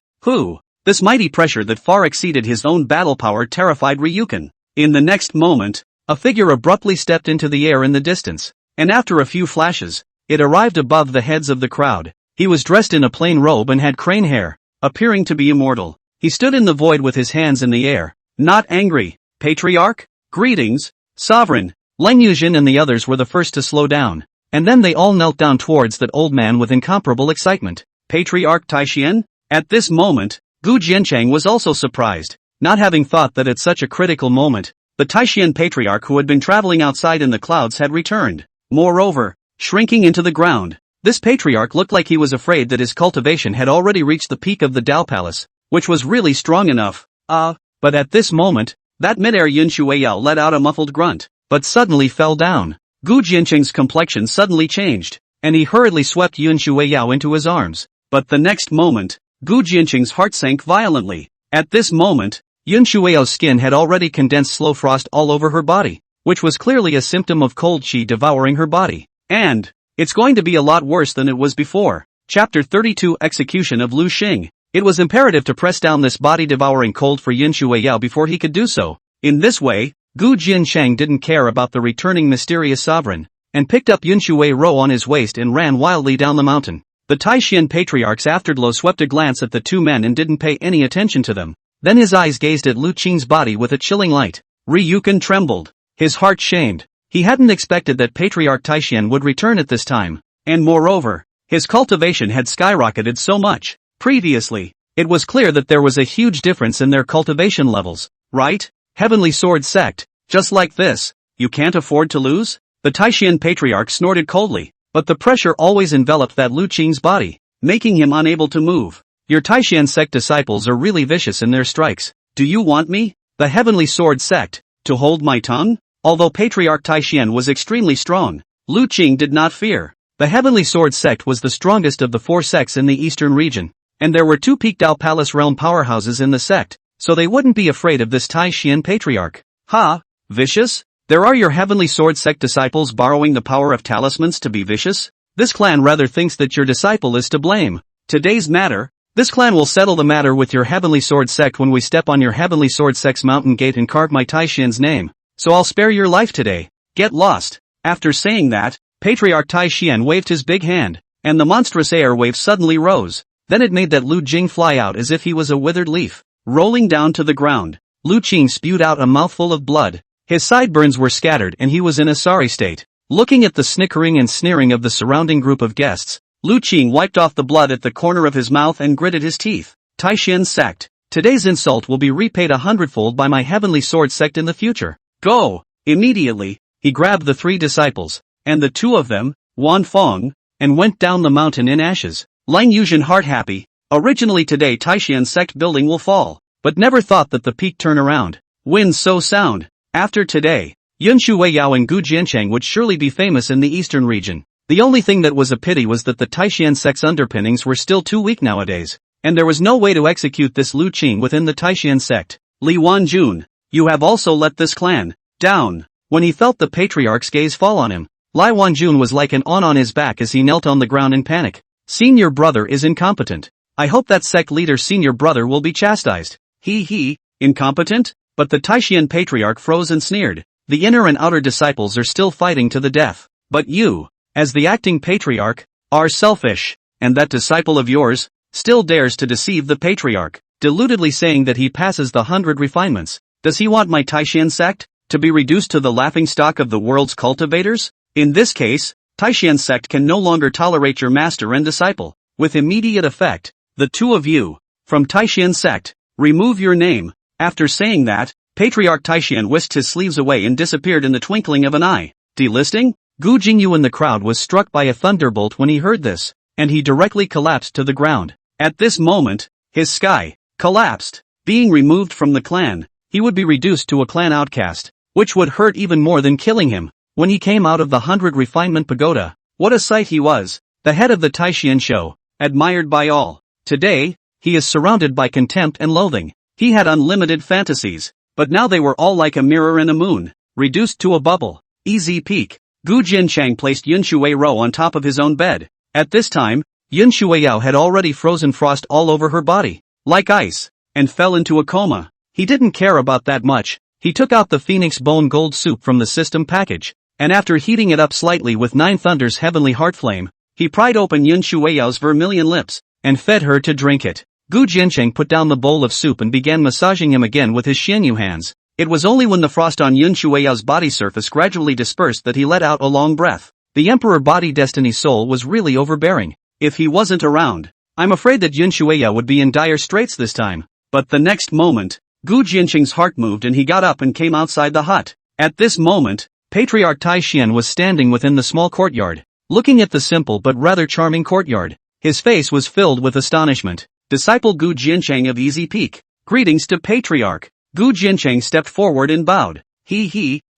Speaker 1: This mighty pressure that far exceeded his own battle power terrified Ryukin. In the next moment, a figure abruptly stepped into the air in the distance, and after a few flashes, it arrived above the heads of the crowd. He was dressed in a plain robe and had crane hair, appearing to be immortal. He stood in the void with his hands in the air, not angry. Patriarch? Greetings, Sovereign. Leng Yuzhen and the others were the first to slow down, and then they all knelt down towards that old man with incomparable excitement. Patriarch Taixian? At this moment, Gu Jianqing was also surprised, not having thought that at such a critical moment, the Taixian Patriarch who had been traveling outside in the clouds had returned. Moreover, shrinking into the ground, this Patriarch looked like he was afraid that his cultivation had already reached the peak of the Dao Palace, which was really strong enough. But at this moment, that mid-air Yun Shuiyao let out a muffled grunt, but suddenly fell down. Gu Jianqing's complexion suddenly changed, and he hurriedly swept Yun Shuiyao into his arms. But the next moment, Gu Jianqing's heart sank violently. At this moment, Yun Shuiyao's skin had already condensed slow frost all over her body, which was clearly a symptom of cold qi devouring her body. And it's going to be a lot worse than it was before. Chapter 32 Execution of Lu Xing. It was imperative to press down this body-devouring cold for Yun Shuiyao before he could do so. In this way, Gu Jianqing didn't care about the returning mysterious sovereign, and picked up Yun Shuiyao on his waist and ran wildly down the mountain. The Taixian Patriarch's afterglow swept a glance at the two men and didn't pay any attention to them. Then his eyes gazed at Lu Qing's body with a chilling light. Ryukin trembled, his heart shamed. He hadn't expected that Patriarch Taixian would return at this time, and moreover, his cultivation had skyrocketed so much. Previously, it was clear that there was a huge difference in their cultivation levels, right? Heavenly Sword sect, just like this, you can't afford to lose? The Taixian Patriarch snorted coldly, but the pressure always enveloped that Lu Qing's body, making him unable to move. Your Taishan sect disciples are really vicious in their strikes. Do you want me, the Heavenly Sword sect, to hold my tongue? Although Patriarch Taishan was extremely strong, Lu Qing did not fear. The Heavenly Sword sect was the strongest of the 4 sects in the eastern region, and there were 2 Peakdao Palace realm powerhouses in the sect, so they wouldn't be afraid of this Taishan patriarch. Ha! Vicious? There are your Heavenly Sword sect disciples borrowing the power of talismans to be vicious? This clan rather thinks that your disciple is to blame. Today's matter, this clan will settle the matter with your Heavenly Sword sect when we step on your Heavenly Sword sect's mountain gate and carve my Taishan's name, so I'll spare your life today. Get lost. After saying that, Patriarch Taishan waved his big hand, and the monstrous air wave suddenly rose. Then it made that Lu Jing fly out as if he was a withered leaf. Rolling down to the ground, Lu Qing spewed out a mouthful of blood. His sideburns were scattered and he was in a sorry state. Looking at the snickering and sneering of the surrounding group of guests, Lu Qing wiped off the blood at the corner of his mouth and gritted his teeth. Taishan sect. Today's insult will be repaid 100-fold by my Heavenly Sword sect in the future. Go! Immediately, he grabbed the 3 disciples, and the 2 of them, Wan Fong, and went down the mountain in ashes. Lang Yuzhen heart happy. Originally today Taishan sect building will fall, but never thought that the peak turn around. Wind so sound. After today, Yun Shuiyao and Gu Jiancheng would surely be famous in the eastern region. The only thing that was a pity was that the Taishan sect's underpinnings were still too weak nowadays, and there was no way to execute this Lu Qing within the Taishan sect. Li Wanjun, you have also let this clan down. When he felt the patriarch's gaze fall on him, Li Wanjun was like an on his back as he knelt on the ground in panic. Senior brother is incompetent. I hope that sect leader's senior brother will be chastised. He, incompetent? But the Taishan patriarch froze and sneered. The inner and outer disciples are still fighting to the death. But you, as the acting patriarch, are selfish, and that disciple of yours still dares to deceive the patriarch, deludedly saying that he passes the 100 refinements. Does he want my Taishan sect to be reduced to the laughingstock of the world's cultivators? In this case, Taishan sect can no longer tolerate your master and disciple. With immediate effect, the 2 of you, from Taishan sect, remove your name. After saying that, Patriarch Taishan whisked his sleeves away and disappeared in the twinkling of an eye. Delisting? Gu Jingyu in the crowd was struck by a thunderbolt when he heard this, and he directly collapsed to the ground. At this moment, his sky collapsed. Being removed from the clan, he would be reduced to a clan outcast, which would hurt even more than killing him. When he came out of the 100 refinement pagoda, what a sight he was, the head of the Taishan show, admired by all. Today, he is surrounded by contempt and loathing. He had unlimited fantasies, but now they were all like a mirror and a moon, reduced to a bubble. Easy peak. Gu Jiancheng placed Yun Shuiyao on top of his own bed. At this time, Yun Shuiyao had already frozen frost all over her body, like ice, and fell into a coma. He didn't care about that much. He took out the Phoenix Bone Gold soup from the system package, and after heating it up slightly with 9 Thunder's heavenly heart flame, he pried open Yun Shuiyao's vermilion lips, and fed her to drink it. Gu Jiancheng put down the bowl of soup and began massaging him again with his Xianyu hands. It was only when the frost on Yun Shuiyao's body surface gradually dispersed that he let out a long breath. The Emperor Body Destiny Soul was really overbearing. If he wasn't around, I'm afraid that Yun Shuiyao would be in dire straits this time. But the next moment, Gu Jiancheng's heart moved and he got up and came outside the hut. At this moment, Patriarch Taishan was standing within the small courtyard, looking at the simple but rather charming courtyard. His face was filled with astonishment. Disciple Gu Jiancheng of Easy Peak, greetings to Patriarch. Gu Jiancheng stepped forward and bowed.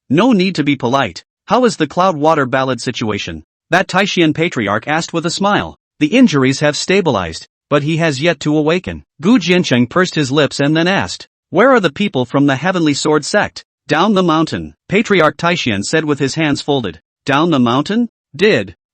Speaker 1: No need to be polite. How is the Cloud Water Ballad situation? That Taishan Patriarch asked with a smile. The injuries have stabilized, but he has yet to awaken. Gu Jiancheng pursed his lips and then asked, where are the people from the Heavenly Sword sect? Down the mountain, Patriarch Taishan said with his hands folded. Down the mountain?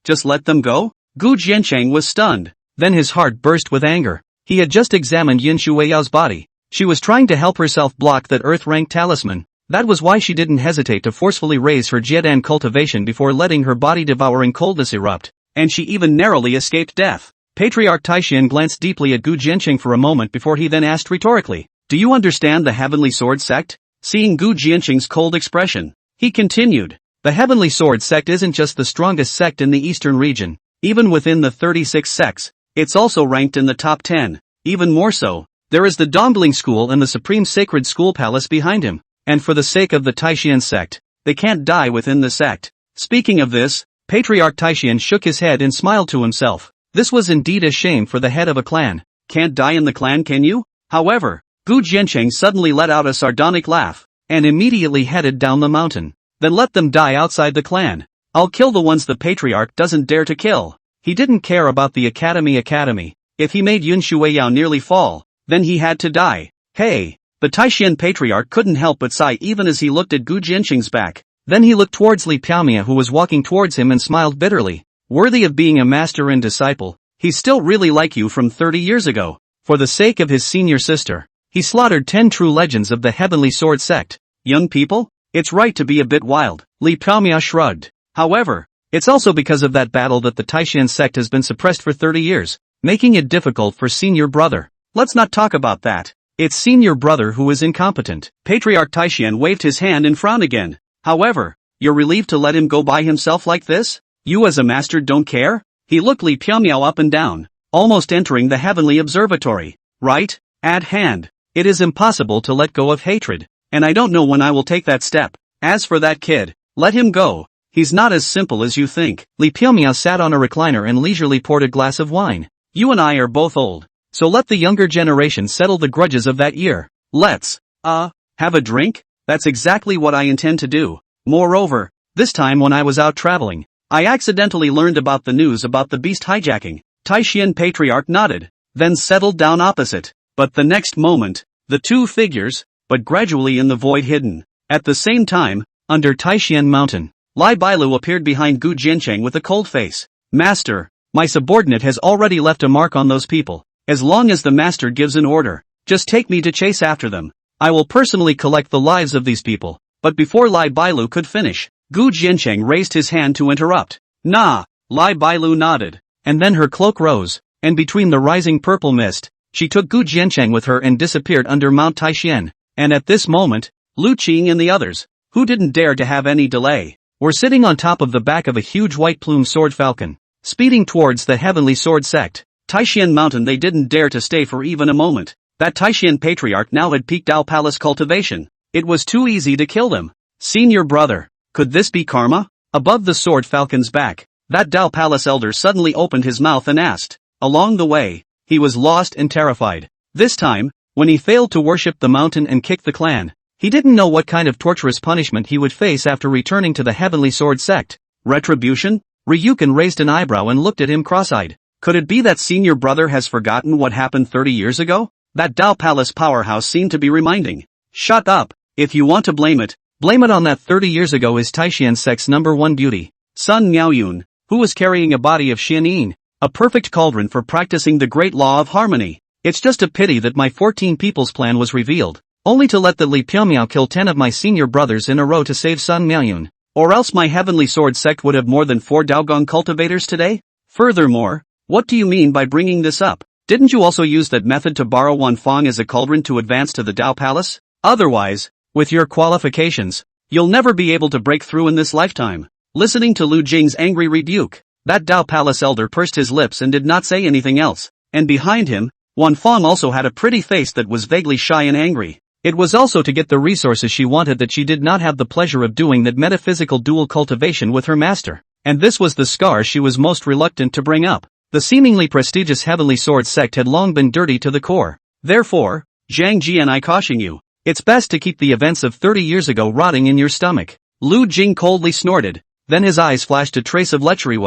Speaker 1: Just let them go? Gu Jiancheng was stunned. Then his heart burst with anger. He had just examined Yun Shuiyao's body. She was trying to help herself block that earth-rank talisman. That was why she didn't hesitate to forcefully raise her Jiedan cultivation before letting her body-devouring coldness erupt, and she even narrowly escaped death. Patriarch Taishan glanced deeply at Gu Jiancheng for a moment before he then asked rhetorically, do you understand the Heavenly Sword sect? Seeing Gu Jiancheng's cold expression, he continued, the Heavenly Sword sect isn't just the strongest sect in the eastern region. Even within the 36 sects, it's also ranked in the top 10. Even more so, there is the Dongling School and the Supreme Sacred School Palace behind him. And for the sake of the Taishan sect, they can't die within the sect. Speaking of this, Patriarch Taishan shook his head and smiled to himself. This was indeed a shame for the head of a clan. Can't die in the clan, can you? However, Gu Jiancheng suddenly let out a sardonic laugh, and immediately headed down the mountain. Then let them die outside the clan. I'll kill the ones the patriarch doesn't dare to kill. He didn't care about the academy. If he made Yun Shuiyao nearly fall, then he had to die. Hey! The Taishan patriarch couldn't help but sigh even as he looked at Gu Jiancheng's back. Then he looked towards Li Piaomia who was walking towards him and smiled bitterly. Worthy of being a master and disciple, he's still really like you from 30 years ago. For the sake of his senior sister, he slaughtered 10 true legends of the Heavenly Sword sect. Young people? It's right to be a bit wild. Li Piaomia shrugged. However, it's also because of that battle that the Taishan sect has been suppressed for 30 years, making it difficult for senior brother. Let's not talk about that. It's senior brother who is incompetent. Patriarch Taishan waved his hand and frowned again. However, you're relieved to let him go by himself like this? You as a master don't care? He looked Li Piaomiao up and down, almost entering the heavenly observatory. Right? Add hand. It is impossible to let go of hatred, and I don't know when I will take that step. As for that kid, let him go. He's not as simple as you think. Li Piaomiao sat on a recliner and leisurely poured a glass of wine. You and I are both old, so let the younger generation settle the grudges of that year. Let's, have a drink? That's exactly what I intend to do. Moreover, this time when I was out traveling, I accidentally learned about the news about the beast hijacking. Taishan patriarch nodded, then settled down opposite. But the next moment, the two figures, but gradually in the void hidden. At the same time, under Taishan mountain, Lai Bailu appeared behind Gu Jiancheng with a cold face. Master, my subordinate has already left a mark on those people. As long as the master gives an order, just take me to chase after them. I will personally collect the lives of these people. But before Lai Bailu could finish, Gu Jiancheng raised his hand to interrupt. Nah, Lai Bailu nodded. And then her cloak rose, and between the rising purple mist, she took Gu Jiancheng with her and disappeared under Mount Taishan. And at this moment, Lu Qing and the others, who didn't dare to have any delay, were sitting on top of the back of a huge white-plumed sword falcon, speeding towards the Heavenly Sword sect. Taishan Mountain they didn't dare to stay for even a moment. That Taishan patriarch now had peaked Dao Palace cultivation. It was too easy to kill them. Senior brother, could this be karma? Above the sword falcon's back, that Dao Palace elder suddenly opened his mouth and asked. Along the way, he was lost and terrified. This time, when he failed to worship the mountain and kick the clan, he didn't know what kind of torturous punishment he would face after returning to the Heavenly Sword sect. Retribution? Ryukin raised an eyebrow and looked at him cross-eyed. Could it be that senior brother has forgotten what happened 30 years ago? That Dao Palace powerhouse seemed to be reminding. Shut up. If you want to blame it on that 30 years ago is Taishan sect's #1 beauty, Sun Miaoyun, who was carrying a body of Xianyin, a perfect cauldron for practicing the great law of harmony. It's just a pity that my 14 people's plan was revealed, only to let the Li Piaomiao kill 10 of my senior brothers in a row to save Sun Miaoyun. Or else my Heavenly Sword sect would have more than 4 Daogong cultivators today? Furthermore, what do you mean by bringing this up? Didn't you also use that method to borrow Wanfang as a cauldron to advance to the Dao Palace? Otherwise, with your qualifications, you'll never be able to break through in this lifetime. Listening to Lu Jing's angry rebuke, that Dao Palace elder pursed his lips and did not say anything else, and behind him, Wanfang also had a pretty face that was vaguely shy and angry. It was also to get the resources she wanted that she did not have the pleasure of doing that metaphysical dual cultivation with her master, and this was the scar she was most reluctant to bring up. The seemingly prestigious Heavenly Sword sect had long been dirty to the core. Therefore, Zhang Ji and I caution you, it's best to keep the events of 30 years ago rotting in your stomach. Lu Jing coldly snorted, then his eyes flashed a trace of lechery.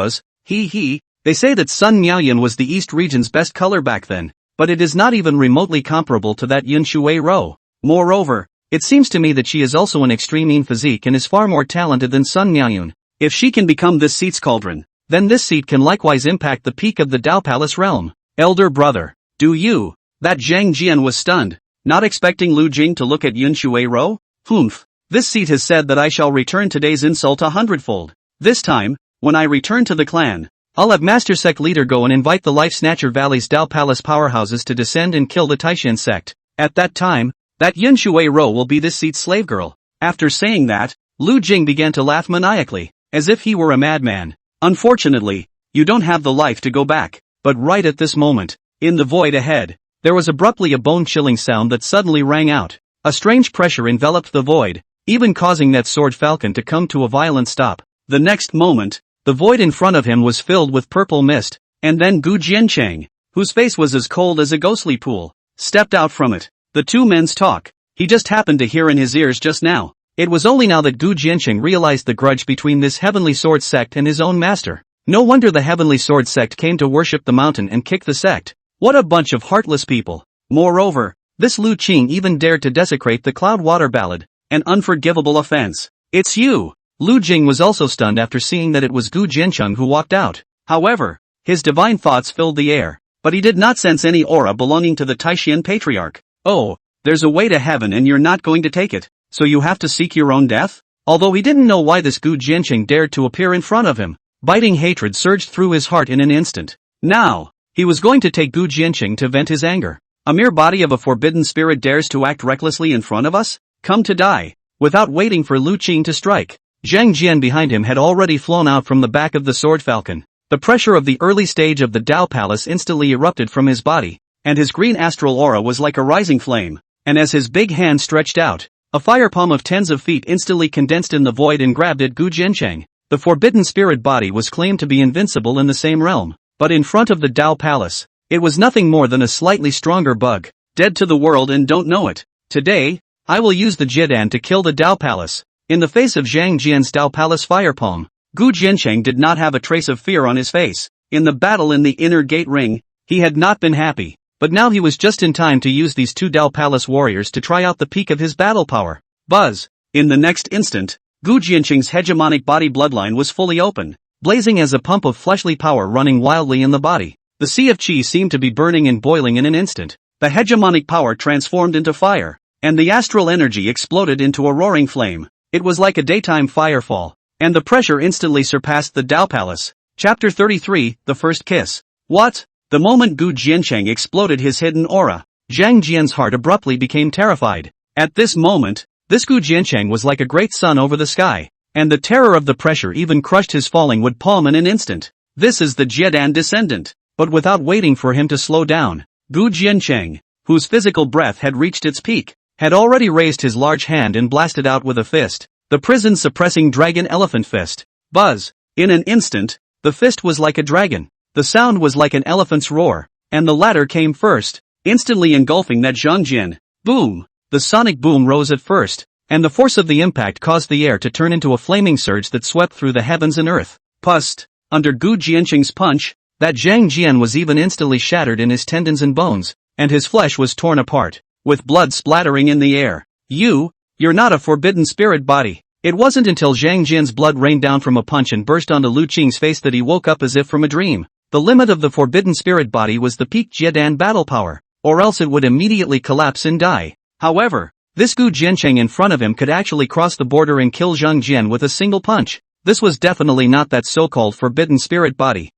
Speaker 1: They say that Sun Miaoyun was the East region's best color back then, but it is not even remotely comparable to that Yun Shui Rou. Moreover, it seems to me that she is also an extreme physique and is far more talented than Sun Miaoyun. If she can become this seat's cauldron, then this seat can likewise impact the peak of the Dao Palace realm. Elder brother, do you? That Zhang Jian was stunned, not expecting Lu Jing to look at Yun Shui Rou. Humph, this seat has said that I shall return today's insult 100-fold. This time, when I return to the clan, I'll have Master Sect leader go and invite the Life Snatcher Valley's Dao Palace powerhouses to descend and kill the Taishan sect. At that time, that Yun Shui Rou will be this seat's slave girl. After saying that, Lu Jing began to laugh maniacally, as if he were a madman. Unfortunately, you don't have the life to go back. But right at this moment, in the void ahead, there was abruptly a bone-chilling sound that suddenly rang out. A strange pressure enveloped the void, even causing that sword falcon to come to a violent stop. The next moment, the void in front of him was filled with purple mist, and then Gu Jiancheng, whose face was as cold as a ghostly pool, stepped out from it. The two men's talk, he just happened to hear in his ears just now. It was only now that Gu Jianqing realized the grudge between this heavenly sword sect and his own master. No wonder the heavenly sword sect came to worship the mountain and kick the sect. What a bunch of heartless people. Moreover, this Lu Qing even dared to desecrate the Cloud Water Ballad, an unforgivable offense. It's you! Lu Jing was also stunned after seeing that it was Gu Jianqing who walked out. However, his divine thoughts filled the air, but he did not sense any aura belonging to the Taishan patriarch. Oh, there's a way to heaven and you're not going to take it, so you have to seek your own death? Although he didn't know why this Gu Jianqing dared to appear in front of him, biting hatred surged through his heart in an instant. Now, he was going to take Gu Jianqing to vent his anger. A mere body of a forbidden spirit dares to act recklessly in front of us? Come to die. Without waiting for Lu Qing to strike, Zhang Jian behind him had already flown out from the back of the sword falcon. The pressure of the early stage of the Dao Palace instantly erupted from his body, and his green astral aura was like a rising flame, and as his big hand stretched out, a fire palm of tens of feet instantly condensed in the void and grabbed at Gu Jianqing. The forbidden spirit body was claimed to be invincible in the same realm, but in front of the Dao Palace, it was nothing more than a slightly stronger bug, dead to the world and don't know it. Today, I will use the Jidan to kill the Dao Palace. In the face of Zhang Jian's Dao Palace fire palm, Gu Jianqing did not have a trace of fear on his face. In the battle in the inner gate ring, he had not been happy, but now he was just in time to use these two Dao Palace warriors to try out the peak of his battle power. Buzz! In the next instant, Gu Jianqing's hegemonic body bloodline was fully open, blazing as a pump of fleshly power running wildly in the body. The sea of qi seemed to be burning and boiling in an instant. The hegemonic power transformed into fire, and the astral energy exploded into a roaring flame. It was like a daytime firefall, and the pressure instantly surpassed the Dao Palace. Chapter 33, The First Kiss. What? The moment Gu Jianqing exploded his hidden aura, Zhang Jian's heart abruptly became terrified. At this moment, this Gu Jianqing was like a great sun over the sky, and the terror of the pressure even crushed his falling wood palm in an instant. This is the Jiedan descendant. But without waiting for him to slow down, Gu Jianqing, whose physical breath had reached its peak, had already raised his large hand and blasted out with a fist, the prison-suppressing dragon elephant fist. Buzz! In an instant, the fist was like a dragon, the sound was like an elephant's roar, and the latter came first, instantly engulfing that Zhang Jian. Boom! The sonic boom rose at first, and the force of the impact caused the air to turn into a flaming surge that swept through the heavens and earth. Pust! Under Gu Jianqing's punch, that Zhang Jian was even instantly shattered in his tendons and bones, and his flesh was torn apart, with blood splattering in the air. You're not a forbidden spirit body. It wasn't until Zhang Jian's blood rained down from a punch and burst onto Lu Qing's face that he woke up as if from a dream. The limit of the forbidden spirit body was the peak Jiedan battle power, or else it would immediately collapse and die. However, this Gu Jianqing in front of him could actually cross the border and kill Zhang Jian with a single punch. This was definitely not that so-called forbidden spirit body.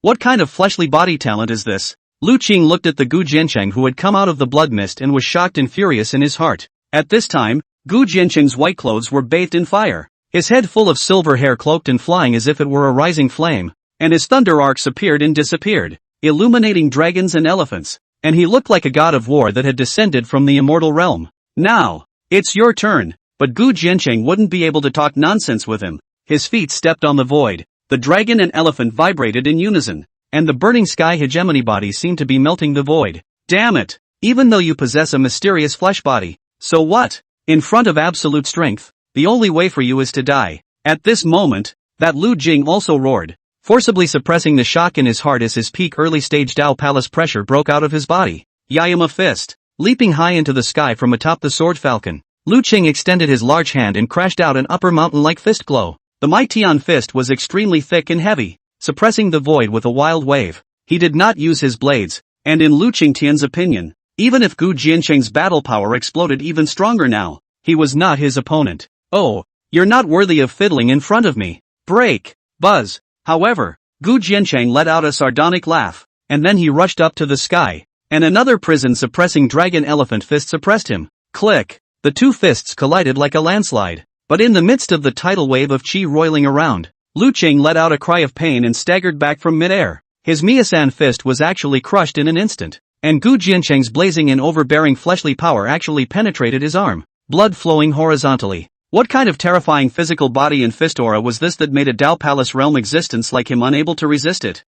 Speaker 1: What kind of fleshly body talent is this? Lu Qing looked at the Gu Jianqing who had come out of the blood mist and was shocked and furious in his heart. At this time, Gu Jianqing's white clothes were bathed in fire, his head full of silver hair cloaked and flying as if it were a rising flame, and his thunder arcs appeared and disappeared, illuminating dragons and elephants, and he looked like a god of war that had descended from the immortal realm. Now, it's your turn, but Gu Jianqing wouldn't be able to talk nonsense with him. His feet stepped on the void. The dragon and elephant vibrated in unison, and the burning sky hegemony body seemed to be melting the void. Damn it! Even though you possess a mysterious flesh body, so what? In front of absolute strength, the only way for you is to die. At this moment, that Lu Jing also roared, forcibly suppressing the shock in his heart as his peak early-stage Dao Palace pressure broke out of his body. Yayama fist. Leaping high into the sky from atop the sword falcon, Lu Qing extended his large hand and crashed out an upper mountain-like fist glow. The Mightian fist was extremely thick and heavy, suppressing the void with a wild wave. He did not use his blades, and in Lu Qingtian's opinion, even if Gu Jianqing's battle power exploded even stronger now, he was not his opponent. Oh, you're not worthy of fiddling in front of me. Break! Buzz! However, Gu Jianqing let out a sardonic laugh, and then he rushed up to the sky, and another prison-suppressing dragon elephant fist suppressed him. Click! The two fists collided like a landslide. But in the midst of the tidal wave of qi roiling around, Lu Qing let out a cry of pain and staggered back from midair. His Miasan fist was actually crushed in an instant, and Gu Jianqing's blazing and overbearing fleshly power actually penetrated his arm, blood flowing horizontally. What kind of terrifying physical body and fist aura was this that made a Dao Palace realm existence like him unable to resist it?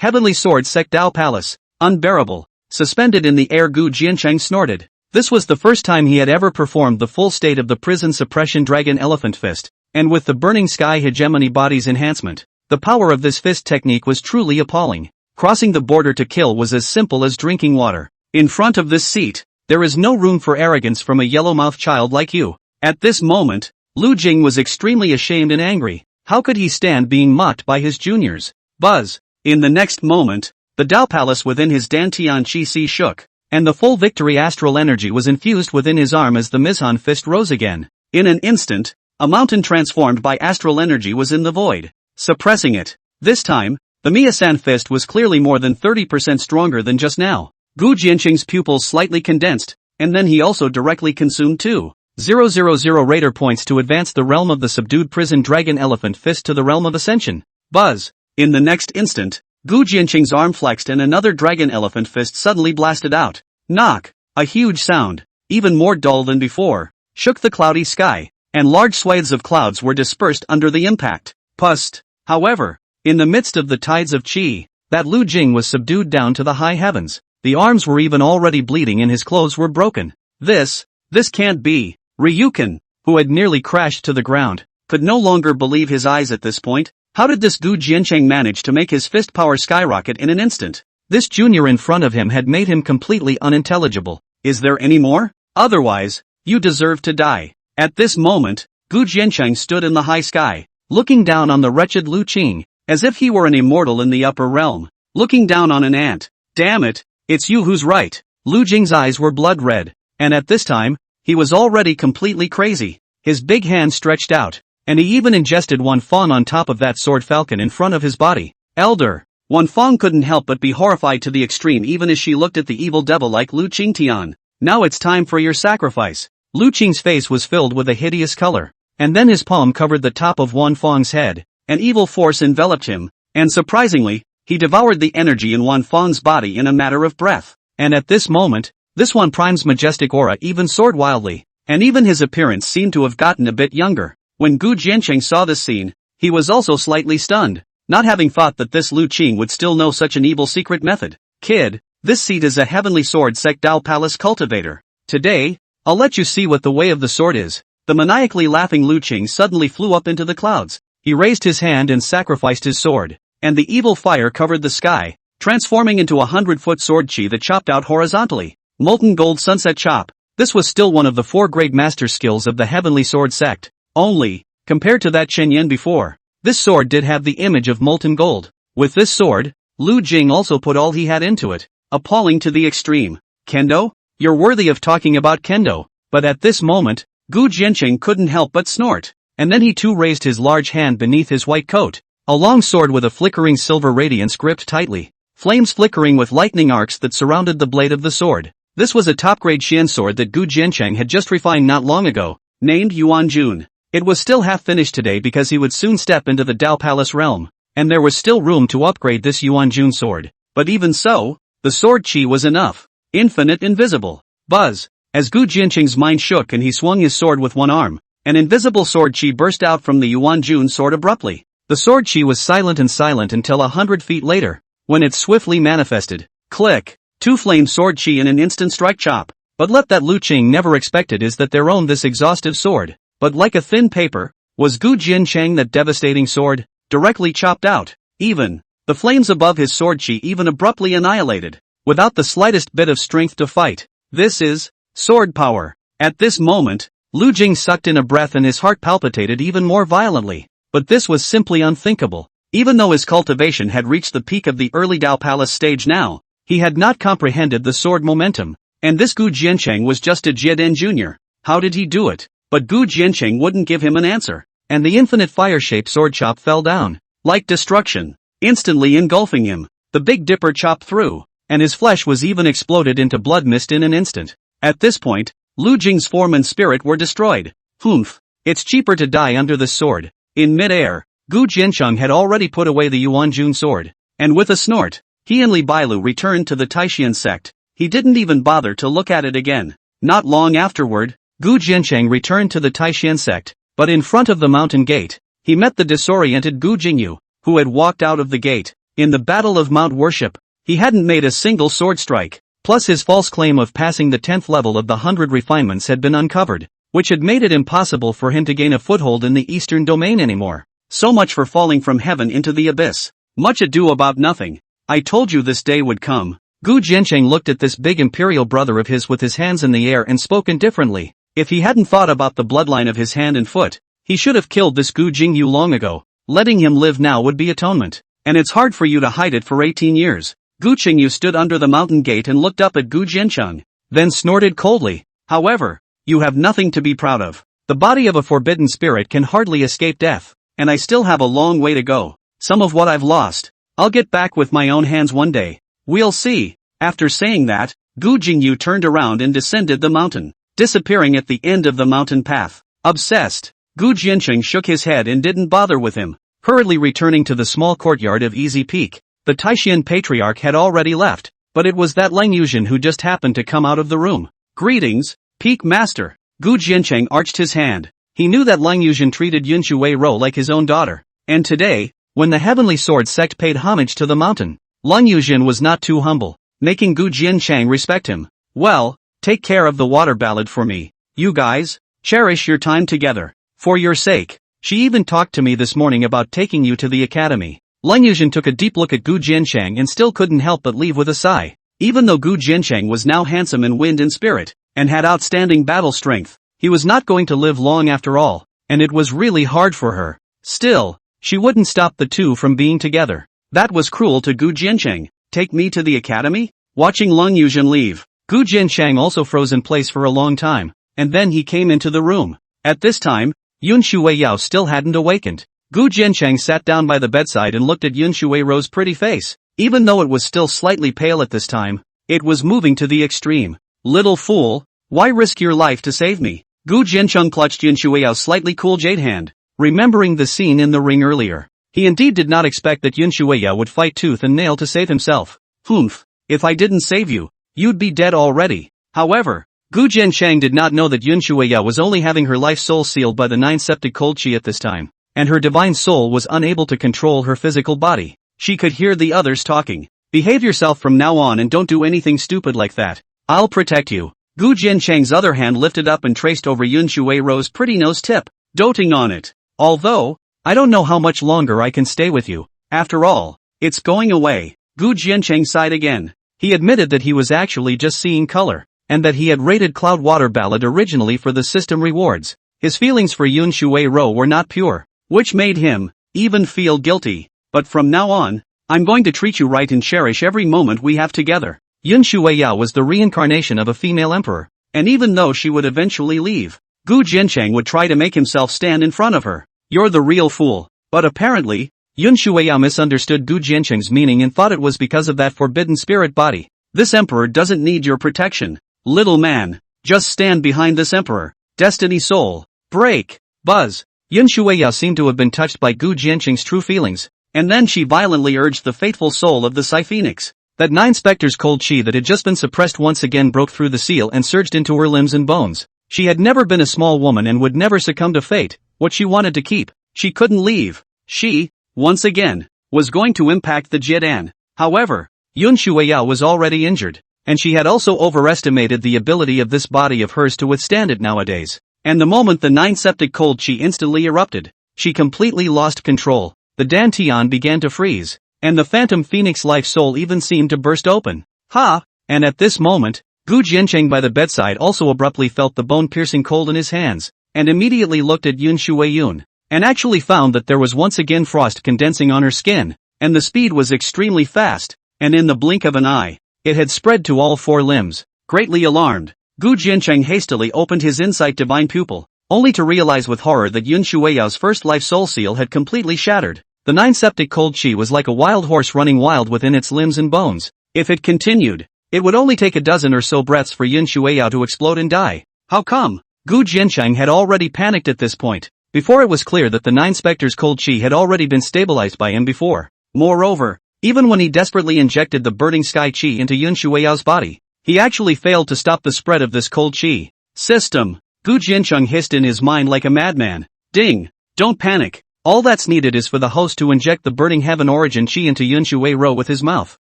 Speaker 1: Heavenly Sword Sect Dao Palace, unbearable. Suspended in the air, Gu Jiancheng snorted. This was the first time he had ever performed the full state of the prison suppression dragon elephant fist, and with the burning sky hegemony body's enhancement, the power of this fist technique was truly appalling. Crossing the border to kill was as simple as drinking water. In front of this seat, there is no room for arrogance from a yellow-mouthed child like you. At this moment, Lu Jing was extremely ashamed and angry. How could he stand being mocked by his juniors? Buzz. In the next moment, the Dao Palace within his Dantian Chi Si shook, and the full victory astral energy was infused within his arm as the Mizhan fist rose again. In an instant, a mountain transformed by astral energy was in the void, suppressing it. This time, the Miyasan fist was clearly more than 30% stronger than just now. Gu Jianqing's pupils slightly condensed, and then he also directly consumed 2,000 raider points to advance the realm of the subdued prison dragon elephant fist to the realm of ascension. Buzz. In the next instant, Gu Jianqing's arm flexed and another dragon elephant fist suddenly blasted out. Knock! A huge sound, even more dull than before, shook the cloudy sky, and large swathes of clouds were dispersed under the impact. Pust. However, in the midst of the tides of qi, that Lu Jing was subdued down to the high heavens. The arms were even already bleeding and his clothes were broken. This can't be. Ryukin, who had nearly crashed to the ground, could no longer believe his eyes at this point. How did this Gu Jiancheng manage to make his fist power skyrocket in an instant? This junior in front of him had made him completely unintelligible. Is there any more? Otherwise, you deserve to die. At this moment, Gu Jiancheng stood in the high sky, looking down on the wretched Lu Qing, as if he were an immortal in the upper realm, looking down on an ant. Damn it, it's you who's right. Lu Jing's eyes were blood red, and at this time, he was already completely crazy. His big hand stretched out, and he even ingested one fawn on top of that sword falcon in front of his body. Elder. One Fong couldn't help but be horrified to the extreme even as she looked at the evil devil like Lu Qingtian. Now it's time for your sacrifice. Lu Qing's face was filled with a hideous color, and then his palm covered the top of Wan Fong's head. An evil force enveloped him, and surprisingly, he devoured the energy in Wan Fong's body in a matter of breath. And at this moment, this Wan Prime's majestic aura even soared wildly, and even his appearance seemed to have gotten a bit younger. When Gu Jiancheng saw this scene, he was also slightly stunned, not having thought that this Lu Qing would still know such an evil secret method. Kid, this seed is a Heavenly Sword Sect Dao Palace cultivator. Today, I'll let you see what the way of the sword is. The maniacally laughing Lu Qing suddenly flew up into the clouds. He raised his hand and sacrificed his sword, and the evil fire covered the sky, transforming into a 100-foot sword chi that chopped out horizontally. Molten gold sunset chop. This was still one of the 4 great master skills of the Heavenly Sword Sect. Only, compared to that Chen Yen before, this sword did have the image of molten gold. With this sword, Lu Jing also put all he had into it, appalling to the extreme. Kendo? You're worthy of talking about kendo. But at this moment, Gu Jiancheng couldn't help but snort, and then he too raised his large hand beneath his white coat. A long sword with a flickering silver radiance gripped tightly, flames flickering with lightning arcs that surrounded the blade of the sword. This was a top-grade Xian sword that Gu Jiancheng had just refined not long ago, named Yuan Jun. It was still half finished today because he would soon step into the Dao Palace realm, and there was still room to upgrade this Yuan Jun sword. But even so, the sword chi was enough. Infinite invisible. Buzz. As Gu Jiancheng's mind shook and he swung his sword with one arm, an invisible sword chi burst out from the Yuan Jun sword abruptly. The sword chi was silent until 100 feet later, when it swiftly manifested. Click. 2 flame sword chi in an instant strike chop. But what that Lu Qing never expected is that there owned this exhaustive sword. But like a thin paper, was Gu Jiancheng that devastating sword, directly chopped out. Even, the flames above his sword chi even abruptly annihilated, without the slightest bit of strength to fight. This is sword power. At this moment, Lu Jing sucked in a breath and his heart palpitated even more violently. But this was simply unthinkable. Even though his cultivation had reached the peak of the early Dao Palace stage now, he had not comprehended the sword momentum. And this Gu Jiancheng was just a Jieden Jr. How did he do it? But Gu Jiancheng wouldn't give him an answer, and the infinite fire-shaped sword chop fell down, like destruction, instantly engulfing him. The Big Dipper chopped through, and his flesh was even exploded into blood mist in an instant. At this point, Lu Jing's form and spirit were destroyed. Humph, it's cheaper to die under this sword. In mid-air, Gu Jiancheng had already put away the Yuan Jun sword, and with a snort, he and Li Bailu returned to the Taishian sect. He didn't even bother to look at it again. Not long afterward, Gu Jiancheng returned to the Taishian sect, but in front of the mountain gate, he met the disoriented Gu Jingyu, who had walked out of the gate. In the Battle of Mount Worship, he hadn't made a single sword strike, plus his false claim of passing the 10th level of the 100 refinements had been uncovered, which had made it impossible for him to gain a foothold in the Eastern Domain anymore. So much for falling from heaven into the abyss. Much ado about nothing. I told you this day would come. Gu Jiancheng looked at this big imperial brother of his with his hands in the air and spoke indifferently. If he hadn't thought about the bloodline of his hand and foot, he should have killed this Gu Jingyu long ago. Letting him live now would be atonement. And it's hard for you to hide it for 18 years. Gu Qingyu stood under the mountain gate and looked up at Gu Jiancheng, then snorted coldly. However, you have nothing to be proud of. The body of a forbidden spirit can hardly escape death, and I still have a long way to go. Some of what I've lost, I'll get back with my own hands one day. We'll see. After saying that, Gu Jingyu turned around and descended the mountain, disappearing at the end of the mountain path. Obsessed, Gu Jiancheng shook his head and didn't bother with him. Hurriedly returning to the small courtyard of Easy Peak, the Taishan patriarch had already left, but it was that Lang Yuzhen who just happened to come out of the room. Greetings, Peak Master. Gu Jiancheng arched his hand. He knew that Lang Yuzhen treated Yun Shui Rou like his own daughter, and today, when the Heavenly Sword sect paid homage to the mountain, Lang Yuzhen was not too humble, making Gu Jiancheng respect him. Well, take care of the water ballad for me. You guys, cherish your time together. For your sake. She even talked to me this morning about taking you to the academy. Lang Yuzhen took a deep look at Gu Jiancheng and still couldn't help but leave with a sigh. Even though Gu Jiancheng was now handsome in wind and spirit, and had outstanding battle strength, he was not going to live long after all, and it was really hard for her. Still, she wouldn't stop the two from being together. That was cruel to Gu Jiancheng. Take me to the academy? Watching Lang Yuzhen leave, Gu Jiancheng also froze in place for a long time, and then he came into the room. At this time, Yun Shuiyao still hadn't awakened. Gu Jiancheng sat down by the bedside and looked at Yun Shuirou's pretty face. Even though it was still slightly pale at this time, it was moving to the extreme. Little fool, why risk your life to save me? Gu Jiancheng clutched Yun Shuiao's slightly cool jade hand, remembering the scene in the ring earlier. He indeed did not expect that Yun Shuiyao would fight tooth and nail to save himself. Humph, if I didn't save you, you'd be dead already. However, Gu Jiancheng did not know that Yun Shuiya was only having her life soul sealed by the 9 septic cold chi at this time, and her divine soul was unable to control her physical body. She could hear the others talking. Behave yourself from now on and don't do anything stupid like that. I'll protect you. Gu Jiancheng's other hand lifted up and traced over Yun Shuirou's pretty nose tip, doting on it. Although, I don't know how much longer I can stay with you. After all, it's going away. Gu Jiancheng sighed again. He admitted that he was actually just seeing color, and that he had rated Cloud Water Ballad originally for the system rewards. His feelings for Yun Shuirou were not pure, which made him even feel guilty. But from now on, I'm going to treat you right and cherish every moment we have together. Yun Shuiyao was the reincarnation of a female emperor, and even though she would eventually leave, Gu Jiancheng would try to make himself stand in front of her. You're the real fool. But apparently, Yun Shuiyao misunderstood Gu Jiancheng's meaning and thought it was because of that forbidden spirit body. This emperor doesn't need your protection. Little man, just stand behind this emperor. Destiny soul, break, buzz. Yun Shuiyao seemed to have been touched by Gu Jiancheng's true feelings, and then she violently urged the fateful soul of the Psy Phoenix. That 9 specter's cold chi that had just been suppressed once again broke through the seal and surged into her limbs and bones. She had never been a small woman and would never succumb to fate. What she wanted to keep, she couldn't leave. She, once again, was going to impact the Jidan. However, Yun Shuiyao was already injured, and she had also overestimated the ability of this body of hers to withstand it nowadays. And the moment the 9 septic cold chi instantly erupted, she completely lost control. The Dantian began to freeze, and the phantom phoenix life soul even seemed to burst open. Ha! And at this moment, Gu Jiancheng by the bedside also abruptly felt the bone-piercing cold in his hands, and immediately looked at Yun Shuiyun, and actually found that there was once again frost condensing on her skin, and the speed was extremely fast, and in the blink of an eye, it had spread to all 4 limbs. Greatly alarmed, Gu Jiancheng hastily opened his insight divine pupil, only to realize with horror that Yun Shuiyao's first life soul seal had completely shattered. The 9 septic cold chi was like a wild horse running wild within its limbs and bones. If it continued, it would only take a dozen or so breaths for Yun Shuiyao to explode and die. How come? Gu Jiancheng had already panicked at this point, before it was clear that the 9 specter's cold chi had already been stabilized by him before. Moreover, even when he desperately injected the burning sky chi into Yun Shuiyao's body, he actually failed to stop the spread of this cold chi. System! Gu Jiancheng hissed in his mind like a madman. Ding! Don't panic. All that's needed is for the host to inject the burning heaven origin chi into Yunshuei-ro with his mouth,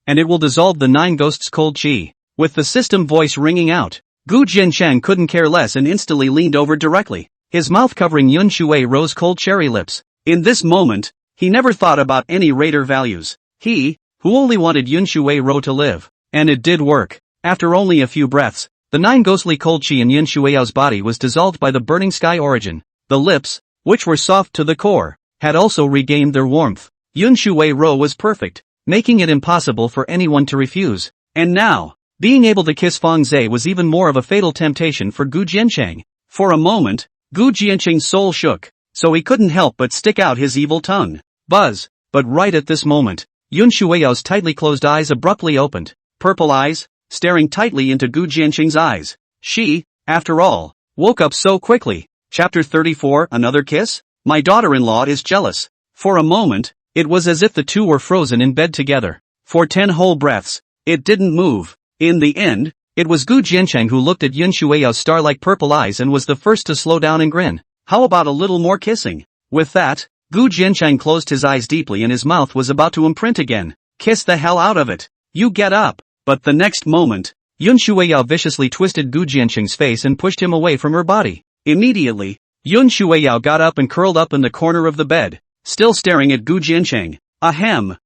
Speaker 1: and it will dissolve the 9 ghosts' cold chi. With the system voice ringing out, Gu Jiancheng couldn't care less and instantly leaned over directly, his mouth covering Yunshuei-ro's cold cherry lips. In this moment, he never thought about any raider values. He, who only wanted Yunshuei-ro to live. And it did work. After only a few breaths, the 9 ghostly cold chi in Yunshuei-yao's body was dissolved by the burning sky origin. The lips, which were soft to the core, had also regained their warmth. Yunshuei-ro was perfect, making it impossible for anyone to refuse. And now, being able to kiss Feng Zhe was even more of a fatal temptation for Gu Jiancheng. For a moment, Gu Jiancheng's soul shook, so he couldn't help but stick out his evil tongue. Buzz! But right at this moment, Yunshuei-yao's tightly closed eyes abruptly opened, purple eyes, staring tightly into Gu Jiancheng's eyes. She, after all, woke up so quickly. Chapter 34, Another Kiss? My daughter-in-law is jealous. For a moment, it was as if the two were frozen in bed together. For 10 whole breaths, it didn't move. In the end, it was Gu Jiancheng who looked at Yunshuei-yao's star-like purple eyes and was the first to slow down and grin. How about a little more kissing? With that, Gu Jiancheng closed his eyes deeply and his mouth was about to imprint again. Kiss the hell out of it. You get up. But the next moment, Yunshuei-yao viciously twisted Gu Jiancheng's face and pushed him away from her body. Immediately, Yunshuei-yao got up and curled up in the corner of the bed, still staring at Gu Jiancheng. Ahem.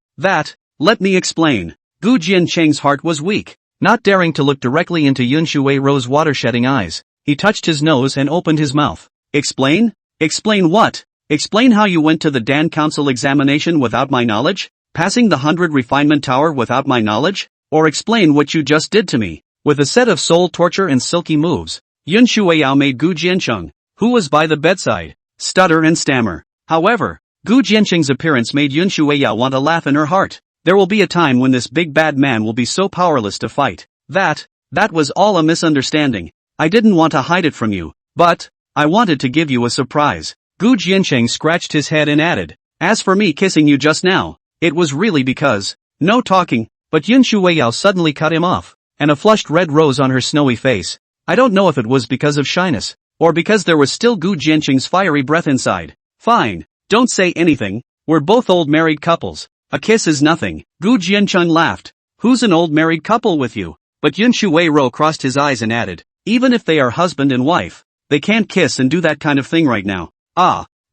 Speaker 1: Let me explain. Gu Jiancheng's heart was weak. Not daring to look directly into Yunshuei-ro's water-shedding eyes, he touched his nose and opened his mouth. Explain? Explain what? Explain how you went to the Dan Council examination without my knowledge? Passing the 100 refinement tower without my knowledge? Or explain what you just did to me? With a set of soul torture and silky moves, Yunshuei-yao made Gu Jiancheng, who was by the bedside, stutter and stammer. However, Gu Jiancheng's appearance made Yunshuei-yao want to laugh in her heart. There will be a time when this big bad man will be so powerless to fight. That was all a misunderstanding. I didn't want to hide it from you, but I wanted to give you a surprise. Gu Jiancheng scratched his head and added, as for me kissing you just now, it was really because, no talking, but Yunshuei-yao suddenly cut him off, and a flushed red rose on her snowy face. I don't know if it was because of shyness, or because there was still Gu Jiancheng's fiery breath inside. Fine, don't say anything, we're both old married couples. A kiss is nothing. Gu Jiancheng laughed. Who's an old married couple with you? But Yunshuei-ro crossed his eyes and added, even if they are husband and wife, they can't kiss and do that kind of thing right now.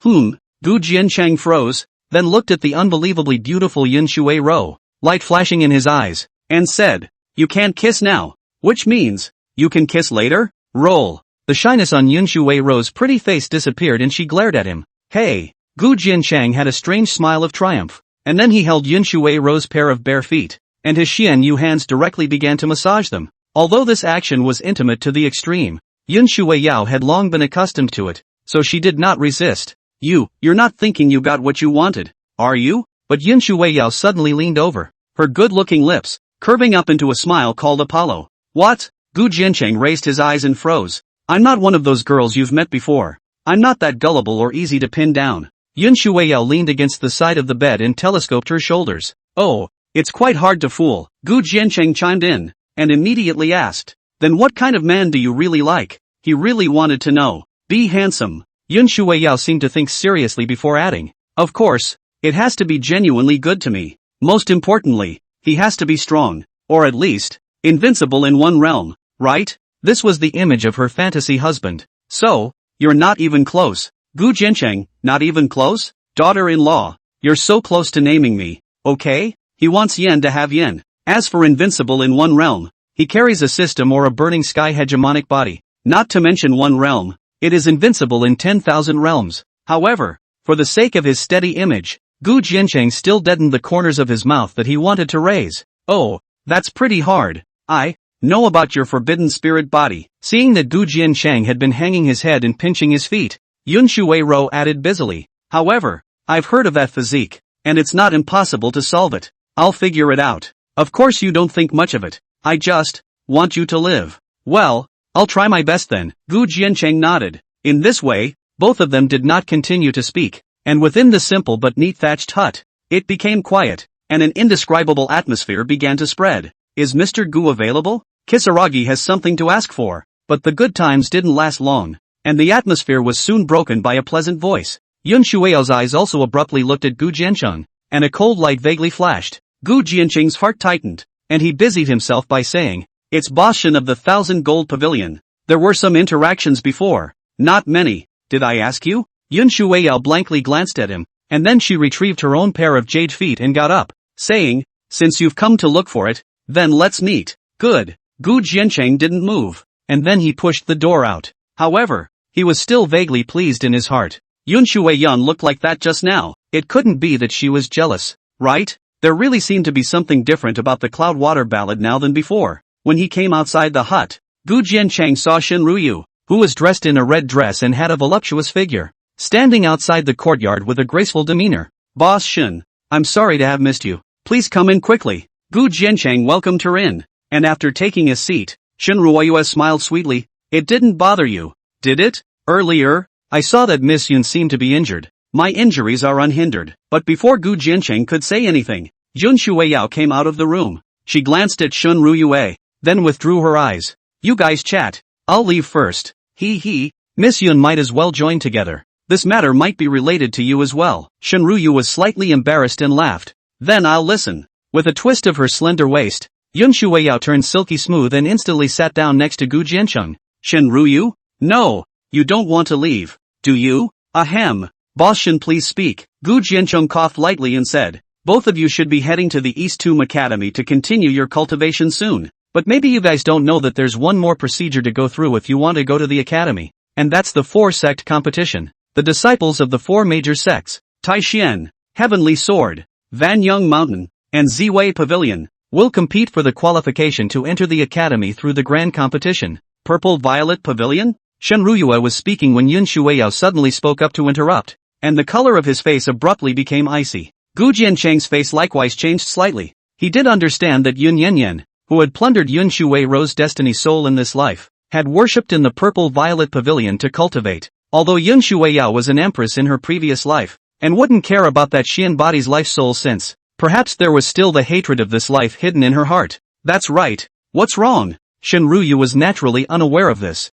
Speaker 1: Gu Jiancheng froze, then looked at the unbelievably beautiful Yunshuei-ro, light flashing in his eyes, and said, you can't kiss now, which means, you can kiss later? Roll. The shyness on Yunshuei-ro's pretty face disappeared and she glared at him. Hey! Gu Jiancheng had a strange smile of triumph. And then he held Yunshuei-ro's pair of bare feet, and his Xian Yu hands directly began to massage them. Although this action was intimate to the extreme, Yunshuei-yao had long been accustomed to it, so she did not resist. You're not thinking you got what you wanted, are you? But Yunshuei-yao suddenly leaned over, her good-looking lips, curving up into a smile called Apollo. What? Gu Jiancheng raised his eyes and froze. I'm not one of those girls you've met before. I'm not that gullible or easy to pin down. Yunshuei-yao leaned against the side of the bed and telescoped her shoulders. Oh, it's quite hard to fool. Gu Jiancheng chimed in, and immediately asked, then what kind of man do you really like? He really wanted to know. Be handsome. Yunshuei-yao seemed to think seriously before adding, of course, it has to be genuinely good to me. Most importantly, he has to be strong, or at least, invincible in one realm, right? This was the image of her fantasy husband. So, you're not even close. Gu Jiancheng, not even close? Daughter-in-law, you're so close to naming me, okay? He wants yen to have yen. As for invincible in one realm, he carries a system or a burning sky hegemonic body. Not to mention one realm, it is invincible in 10,000 realms. However, for the sake of his steady image, Gu Jiancheng still deadened the corners of his mouth that he wanted to raise. Oh, that's pretty hard. I know about your forbidden spirit body. Seeing that Gu Jiancheng had been hanging his head and pinching his feet, Yunshuei-ro added busily. However, I've heard of that physique, and it's not impossible to solve it. I'll figure it out. Of course you don't think much of it. I just want you to live. Well, I'll try my best then. Gu Jiancheng nodded. In this way, both of them did not continue to speak, and within the simple but neat thatched hut, it became quiet, and an indescribable atmosphere began to spread. Is Mr. Gu available? Kisaragi has something to ask for. But the good times didn't last long, and the atmosphere was soon broken by a pleasant voice. Yun Shuiao's eyes also abruptly looked at Gu Jiancheng, and a cold light vaguely flashed. Gu Jiancheng's heart tightened, and he busied himself by saying, "It's Boss Shen of the 1,000 Gold Pavilion. There were some interactions before." "Not many, did I ask you?" Yun Shuiao blankly glanced at him, and then she retrieved her own pair of jade feet and got up, saying, "Since you've come to look for it, then let's meet." "Good." Gu Jiancheng didn't move, and then he pushed the door out. However, he was still vaguely pleased in his heart. Yun Shuiyan looked like that just now. It couldn't be that she was jealous, right? There really seemed to be something different about the Cloud Water Ballad now than before. When he came outside the hut, Gu Jiancheng saw Shen Ruyu, who was dressed in a red dress and had a voluptuous figure, standing outside the courtyard with a graceful demeanor. "Boss Shen, I'm sorry to have missed you. Please come in quickly." Gu Jiancheng welcomed her in, and after taking a seat, Shen Ruyu smiled sweetly. "It didn't bother you, did it? Earlier, I saw that Miss Yun seemed to be injured. My injuries are unhindered." But before Gu Jiancheng could say anything, Yun Shuiao came out of the room. She glanced at Shen Ruyu, then withdrew her eyes. "You guys chat. I'll leave first." He. Miss Yun might as well join together. This matter might be related to you as well." Shen Ruyu was slightly embarrassed and laughed. "Then I'll listen." With a twist of her slender waist, Yun Shuiao turned silky smooth and instantly sat down next to Gu Jiancheng. "Shen Ruyu? No, you don't want to leave, do you?" "Ahem. Boss Shen, please speak." Gu Jiancheng coughed lightly and said, "Both of you should be heading to the East Tomb Academy to continue your cultivation soon. But maybe you guys don't know that there's one more procedure to go through if you want to go to the academy. And that's the 4-sect competition. The disciples of the 4 major sects, Taishian, Heavenly Sword, Vanyang Mountain, and Ziwei Pavilion, will compete for the qualification to enter the academy through the grand competition." "Purple Violet Pavilion?" Shen Ruyue was speaking when Yun Shuiao suddenly spoke up to interrupt, and the color of his face abruptly became icy. Gu Jiancheng's face likewise changed slightly. He did understand that Yun Yanyan, who had plundered Yun Shui's destiny soul in this life, had worshipped in the Purple Violet Pavilion to cultivate. Although Yun Shuiao was an empress in her previous life, and wouldn't care about that she embodies life soul since, perhaps there was still the hatred of this life hidden in her heart. "That's right. What's wrong?" Shen Ruyu was naturally unaware of this.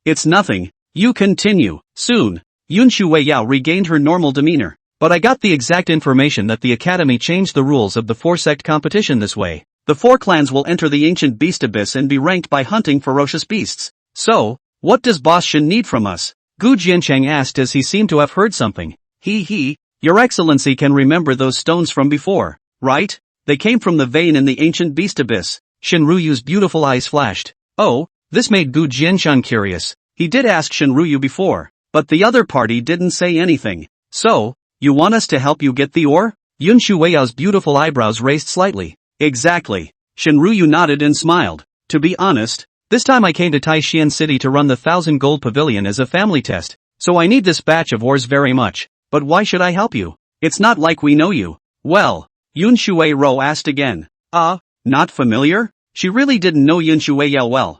Speaker 1: It's nothing. You continue." Soon, Yun Shuiao regained her normal demeanor. "But I got the exact information that the academy changed the rules of the 4-sect competition this way. The 4 clans will enter the ancient beast abyss and be ranked by hunting ferocious beasts. So, what does Boss Shen need from us?" Gu Jiancheng asked as he seemed to have heard something. Your Excellency can remember those stones from before, right? They came from the vein in the ancient beast abyss." Shen Ruyu's beautiful eyes flashed. Oh, this made Gu Jiancheng curious. He did ask Shen Ruyu before, but the other party didn't say anything. "So, you want us to help you get the ore?" Yun Shuiao's beautiful eyebrows raised slightly. "Exactly." Shen Ruyu nodded and smiled. "To be honest, this time I came to Taishian City to run the 1,000 Gold Pavilion as a family test, so I need this batch of ores very much. But why should I help you? It's not like we know you." "Well," Yun Shuiao asked again. Not familiar?" She really didn't know Yun Shuiao well.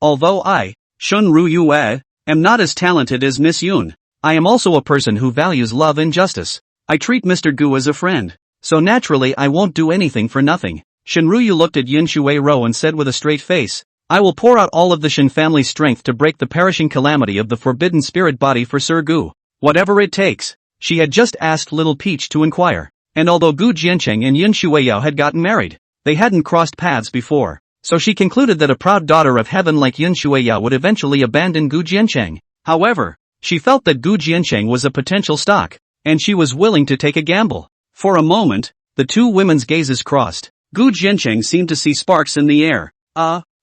Speaker 1: Although I, Shen Ruyu, am not as talented as Miss Yun, I am also a person who values love and justice. I treat Mr. Gu as a friend, so naturally I won't do anything for nothing." Shen Ruyu looked at Yun Shuiao and said with a straight face, "I will pour out all of the Shen family's strength to break the perishing calamity of the forbidden spirit body for Sir Gu. Whatever it takes." She had just asked Little Peach to inquire, and although Gu Jiancheng and Yun Shuiao had gotten married, they hadn't crossed paths before, so she concluded that a proud daughter of heaven like Yun Shuiao would eventually abandon Gu Jiancheng. However, she felt that Gu Jiancheng was a potential stock, and she was willing to take a gamble. For a moment, the two women's gazes crossed. Gu Jiancheng seemed to see sparks in the air.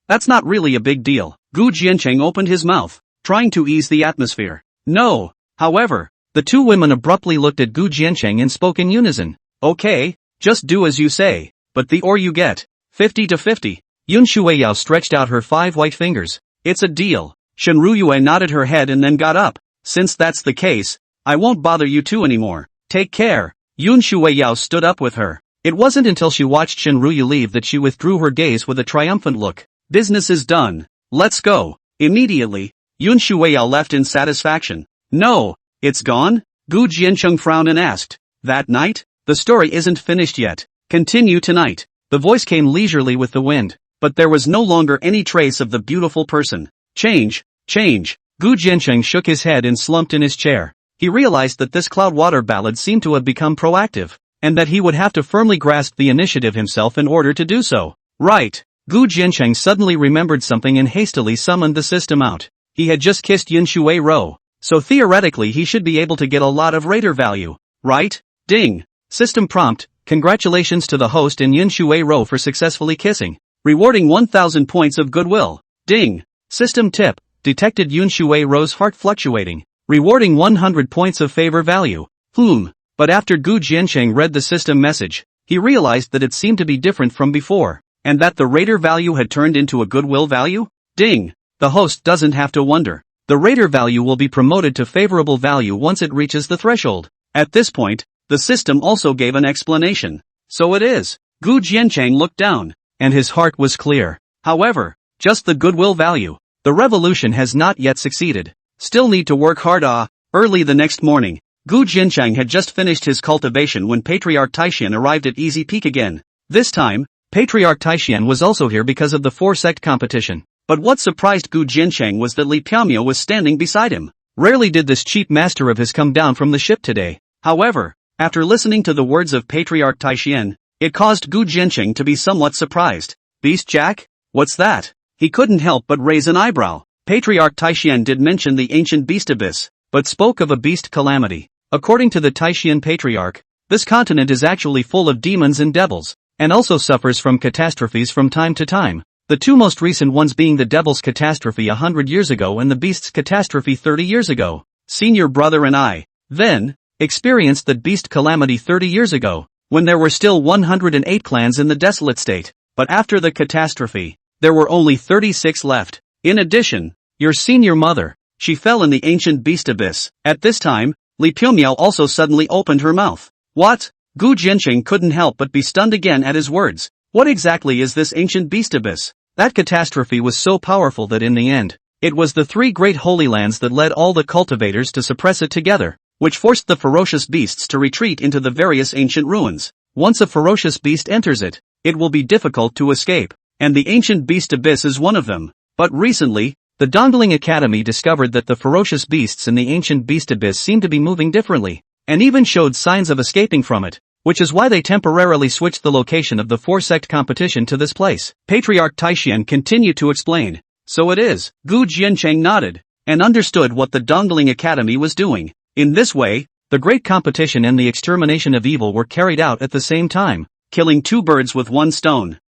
Speaker 1: That's not really a big deal." Gu Jiancheng opened his mouth, trying to ease the atmosphere. "No." However, the two women abruptly looked at Gu Jiancheng and spoke in unison. "Okay, just do as you say. But the ore you get, 50 to 50. Yun Shuiao stretched out her 5 white fingers. "It's a deal." Shen Ruyue nodded her head and then got up. "Since that's the case, I won't bother you two anymore. Take care." Yun Shuiao stood up with her. It wasn't until she watched Shen Ruyu leave that she withdrew her gaze with a triumphant look. "Business is done. Let's go." Immediately, Yun Shuiao left in satisfaction. "No, it's gone?" Gu Jiancheng frowned and asked. "That night? The story isn't finished yet. Continue tonight." The voice came leisurely with the wind, but there was no longer any trace of the beautiful person. Change. Gu Jiancheng shook his head and slumped in his chair. he realized that this cloud water ballad seemed to have become proactive, and that he would have to firmly grasp the initiative himself in order to do so. Right. Gu Jiancheng suddenly remembered something and hastily summoned the system out. He had just kissed Yin Shui Rou, so theoretically he should be able to get a lot of rater value, right? Ding. System prompt, congratulations to the host and Yin Shui Rou for successfully kissing, rewarding 1000 points of goodwill. Ding. System tip, detected Yin Shui Rou's heart fluctuating, rewarding 100 points of favor value. But after Gu Jiancheng read the system message, he realized that it seemed to be different from before, and that the rater value had turned into a goodwill value? Ding! The host doesn't have to wonder. The rater value will be promoted to favorable value once it reaches the threshold. At this point, the system also gave an explanation. So it is. Gu Jiancheng looked down, and his heart was clear. However, just the goodwill value. The revolution has not yet succeeded. Still need to work hard. Early the next morning, Gu Jiancheng had just finished his cultivation when Patriarch Taixian arrived at Easy Peak again. This time, Patriarch Taixian was also here because of the 4-sect competition. But what surprised Gu Jiancheng was that Li Piaomio was standing beside him. Rarely did this cheap master of his come down from the ship today. However, after listening to the words of Patriarch Taixian, it caused Gu Jiancheng to be somewhat surprised. Beast Jack? What's that? He couldn't help but raise an eyebrow. Patriarch Taixian did mention the ancient beast abyss, but spoke of a beast calamity. According to the Taixian Patriarch, this continent is actually full of demons and devils, and also suffers from catastrophes from time to time. The two most recent ones being the devil's catastrophe 100 years ago and the beast's catastrophe 30 years ago. Senior brother and I, then, experienced that beast calamity 30 years ago, when there were still 108 clans in the desolate state. But after the catastrophe, there were only 36 left. In addition, your senior mother, she fell in the ancient beast abyss. At this time, Li Piaomio also suddenly opened her mouth. What? Gu Jiancheng couldn't help but be stunned again at his words. What exactly is this ancient beast abyss? That catastrophe was so powerful that in the end, it was the 3 great holy lands that led all the cultivators to suppress it together, which forced the ferocious beasts to retreat into the various ancient ruins. Once a ferocious beast enters it, it will be difficult to escape, and the ancient beast abyss is one of them. But recently, the Dongling Academy discovered that the ferocious beasts in the ancient beast abyss seemed to be moving differently, and even showed signs of escaping from it, which is why they temporarily switched the location of the 4-sect competition to this place. Patriarch Taixian continued to explain. So it is. Gu Jiancheng nodded, and understood what the Dongling Academy was doing. In this way, the great competition and the extermination of evil were carried out at the same time, killing 2 birds with 1 stone.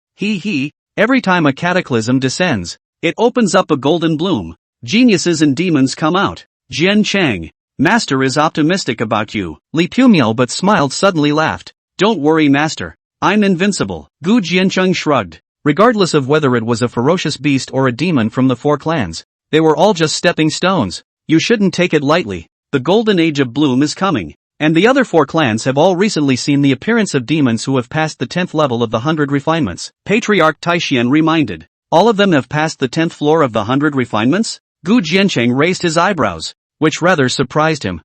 Speaker 1: Every time a cataclysm descends, it opens up a golden bloom. Geniuses and demons come out. Jiancheng, Master is optimistic about you. Li Piaomio but smiled suddenly laughed. Don't worry Master, I'm invincible. Gu Jiancheng shrugged. Regardless of whether it was a ferocious beast or a demon from the 4 clans, they were all just stepping stones. You shouldn't take it lightly. The golden age of bloom is coming, and the other 4 clans have all recently seen the appearance of demons who have passed the 10th level of the 100 refinements. Patriarch Taixian reminded. All of them have passed the 10th floor of the 100 refinements? Gu Jiancheng raised his eyebrows, which rather surprised him.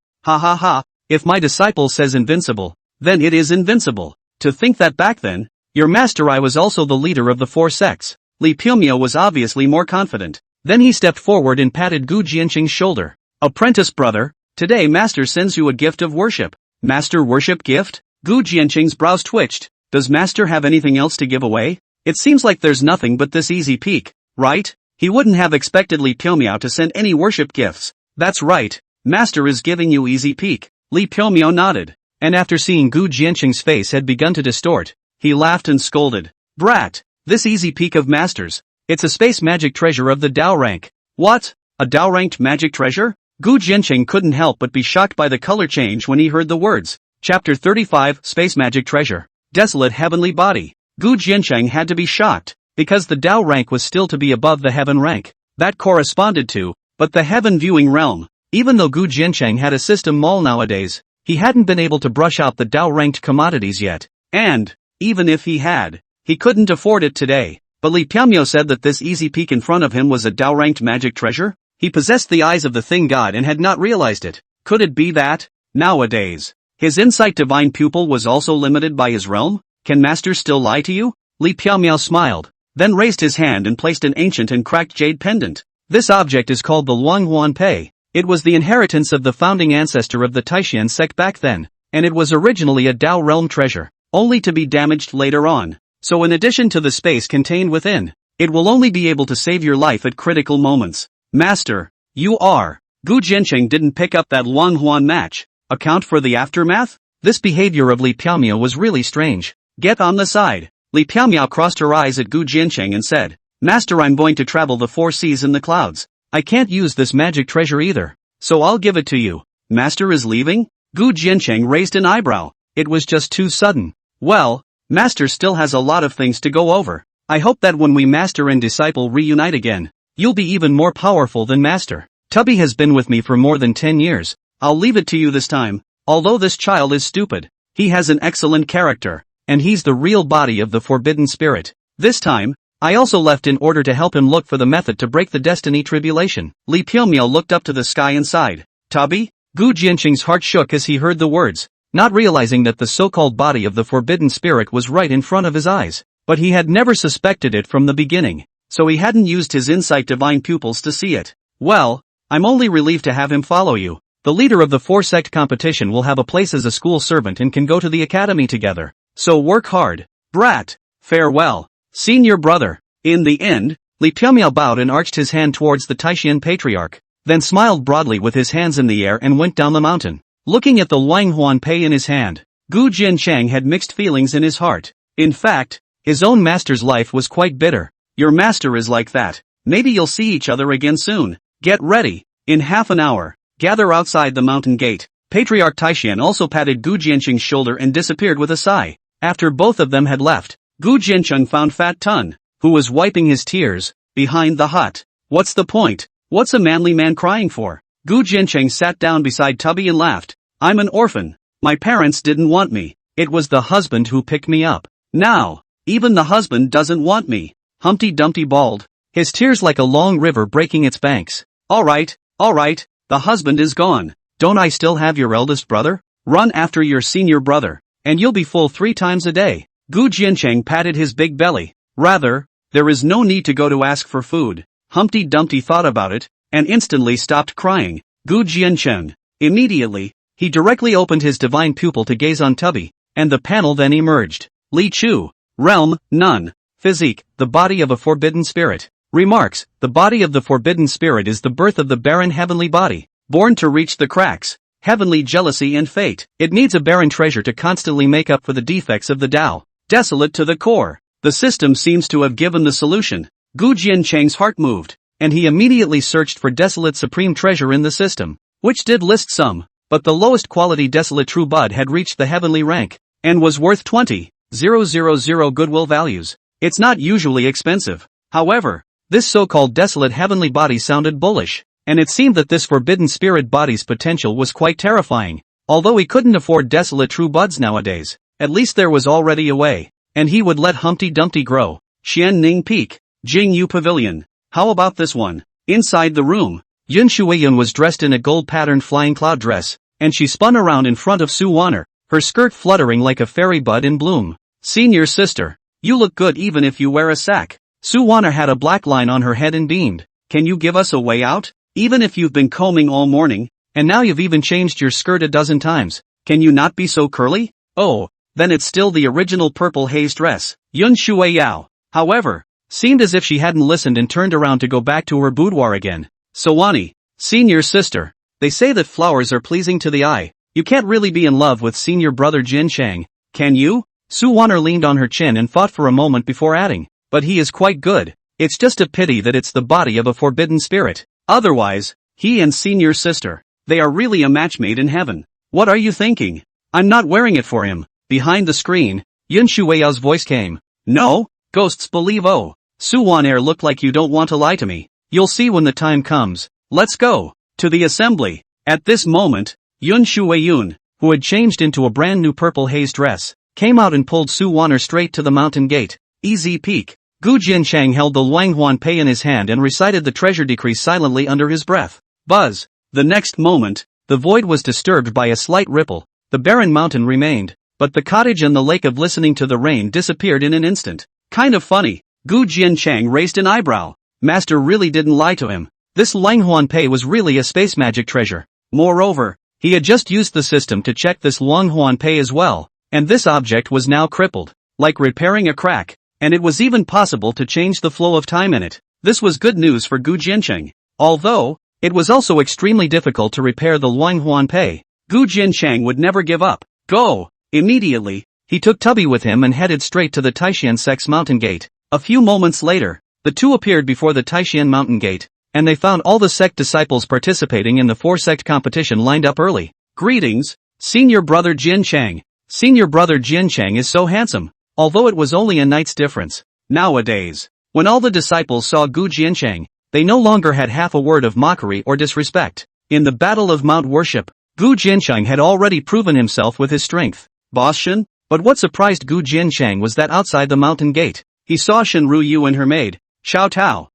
Speaker 1: If my disciple says invincible, then it is invincible. To think that back then, your master I was also the leader of the 4 sects. Li Piaomio was obviously more confident. Then he stepped forward and patted Gu Jiancheng's shoulder. Apprentice brother, today master sends you a gift of worship. Master worship gift? Gu Jiancheng's brows twitched. Does master have anything else to give away? It seems like there's nothing but this easy peak, right? He wouldn't have expected Li Piaomio to send any worship gifts. That's right, master is giving you easy peak. Li Piaomio nodded, and after seeing Gu Jiancheng's face had begun to distort, he laughed and scolded. Brat, this easy peak of masters, it's a space magic treasure of the Dao rank. What? A Dao ranked magic treasure? Gu Jiancheng couldn't help but be shocked by the color change when he heard the words. Chapter 35, Space Magic Treasure. Desolate Heavenly Body. Gu Jiancheng had to be shocked, because the Dao rank was still to be above the Heaven rank. That corresponded to, but the Heaven viewing realm. Even though Gu Jiancheng had a system mall nowadays, he hadn't been able to brush out the Dao ranked commodities yet. And, even if he had, he couldn't afford it today. But Li Piaomio said that this easy peak in front of him was a Dao ranked magic treasure? He possessed the eyes of the thing god and had not realized it. Could it be that, nowadays, his insight divine pupil was also limited by his realm? Can master still lie to you? Li Piaomio smiled, then raised his hand and placed an ancient and cracked jade pendant. This object is called the Luang Huan Pei. It was the inheritance of the founding ancestor of the Taishan sect back then, and it was originally a Dao realm treasure, only to be damaged later on. So in addition to the space contained within, it will only be able to save your life at critical moments. Master, you are. Gu Jiancheng didn't pick up that Wang Huan match. Account for the aftermath? This behavior of Li Piaomiao was really strange. Get on the side. Li Piaomiao crossed her eyes at Gu Jiancheng and said, Master, I'm going to travel the 4 seas in the clouds. I can't use this magic treasure either, so I'll give it to you. Master is leaving? Gu Jiancheng raised an eyebrow. It was just too sudden. Well, Master still has a lot of things to go over. I hope that when we Master and disciple reunite again, you'll be even more powerful than Master. Tubby has been with me for more than 10 years. I'll leave it to you this time. Although this child is stupid, he has an excellent character, and he's the real body of the forbidden spirit. This time, I also left in order to help him look for the method to break the destiny tribulation. Li Piaomiao looked up to the sky and sighed. Tubby? Gu Jiancheng's heart shook as he heard the words, not realizing that the so-called body of the forbidden spirit was right in front of his eyes. But he had never suspected it from the beginning, so he hadn't used his insight divine pupils to see it. Well, I'm only relieved to have him follow you. The leader of the 4-sect competition will have a place as a school servant and can go to the academy together. So work hard, brat. Farewell, senior brother. In the end, Li Piaomiao bowed and arched his hand towards the Taishan patriarch, then smiled broadly with his hands in the air and went down the mountain. Looking at the Wang Huan Pei in his hand, Gu Jiancheng had mixed feelings in his heart. In fact, his own master's life was quite bitter. Your master is like that. Maybe you'll see each other again soon. Get ready. In half an hour, gather outside the mountain gate. Patriarch Taishan also patted Gu Jiancheng's shoulder and disappeared with a sigh. After both of them had left, Gu Jiancheng found Fat Tun, who was wiping his tears, behind the hut. What's the point? What's a manly man crying for? Gu Jiancheng sat down beside Tubby and laughed. I'm an orphan. My parents didn't want me. It was the husband who picked me up. Now, even the husband doesn't want me. Humpty Dumpty bawled, his tears like a long river breaking its banks. Alright, the husband is gone. Don't I still have your eldest brother? Run after your senior brother, and you'll be full 3 times a day. Gu Jiancheng patted his big belly. Rather, there is no need to go to ask for food. Humpty Dumpty thought about it, and instantly stopped crying. Gu Jiancheng. Immediately, he directly opened his divine pupil to gaze on Tubby, and the panel then emerged. Li Chu. Realm, none. Physique, the body of a forbidden spirit. Remarks, the body of the forbidden spirit is the birth of the barren heavenly body, born to reach the cracks, heavenly jealousy and fate. It needs a barren treasure to constantly make up for the defects of the Tao. Desolate to the core. The system seems to have given the solution. Gu Jiancheng's heart moved, and he immediately searched for desolate supreme treasure in the system, which did list some, but the lowest quality desolate true bud had reached the heavenly rank, and was worth 20,000 goodwill values. It's not usually expensive. However, this so-called desolate heavenly body sounded bullish, and it seemed that this forbidden spirit body's potential was quite terrifying. Although he couldn't afford desolate true buds nowadays, at least there was already a way, and he would let Humpty Dumpty grow. Xian Ning Peak, Jing Yu Pavilion. How about this one? Inside the room, Yun Shuiyun was dressed in a gold-patterned flying cloud dress, and she spun around in front of Su Wanner, her skirt fluttering like a fairy bud in bloom. Senior sister, you look good even if you wear a sack. Su Wanner had a black line on her head and beamed. Can you give us a way out? Even if you've been combing all morning, and now you've even changed your skirt a dozen times, can you not be so curly? Oh, then it's still the original purple haze dress. Yun Shuiyao, however, seemed as if she hadn't listened and turned around to go back to her boudoir again. Sawani, senior sister, they say that flowers are pleasing to the eye. You can't really be in love with senior brother Jin Chang, can you? Su Wanner leaned on her chin and thought for a moment before adding, but he is quite good. It's just a pity that it's the body of a forbidden spirit. Otherwise, he and senior sister, they are really a match made in heaven. What are you thinking? I'm not wearing it for him. Behind the screen, Yun Shuiyao's voice came. No, ghosts believe oh. Su Wanner looked like you don't want to lie to me. You'll see when the time comes. Let's go. To the assembly. At this moment, Yun Shuiyun, who had changed into a brand new purple haze dress, came out and pulled Su Wanner straight to the mountain gate. Easy peek. Gu Jiancheng held the Wang Huan Pei in his hand and recited the treasure decree silently under his breath. Buzz. The next moment, the void was disturbed by a slight ripple. The barren mountain remained, but the cottage and the lake of listening to the rain disappeared in an instant. Kind of funny. Gu Jiancheng raised an eyebrow. Master really didn't lie to him. This Langhuan Pei was really a space magic treasure. Moreover, he had just used the system to check this Langhuan Pei as well, and this object was now crippled, like repairing a crack, and it was even possible to change the flow of time in it. This was good news for Gu Jiancheng. Although, it was also extremely difficult to repair the Langhuan Pei, Gu Jiancheng would never give up. Go! Immediately, he took Tubby with him and headed straight to the Taishan Sect's mountain gate. A few moments later, the two appeared before the Taishan mountain gate, and they found all the sect disciples participating in the 4-sect competition lined up early. Greetings, Senior Brother Jiancheng. Senior Brother Jiancheng is so handsome, although it was only a night's difference. Nowadays, when all the disciples saw Gu Jiancheng, they no longer had half a word of mockery or disrespect. In the battle of Mount Worship, Gu Jiancheng had already proven himself with his strength. Boss Shen? But what surprised Gu Jiancheng was that outside the mountain gate, he saw Shen Ruyu and her maid, Xiao Tao.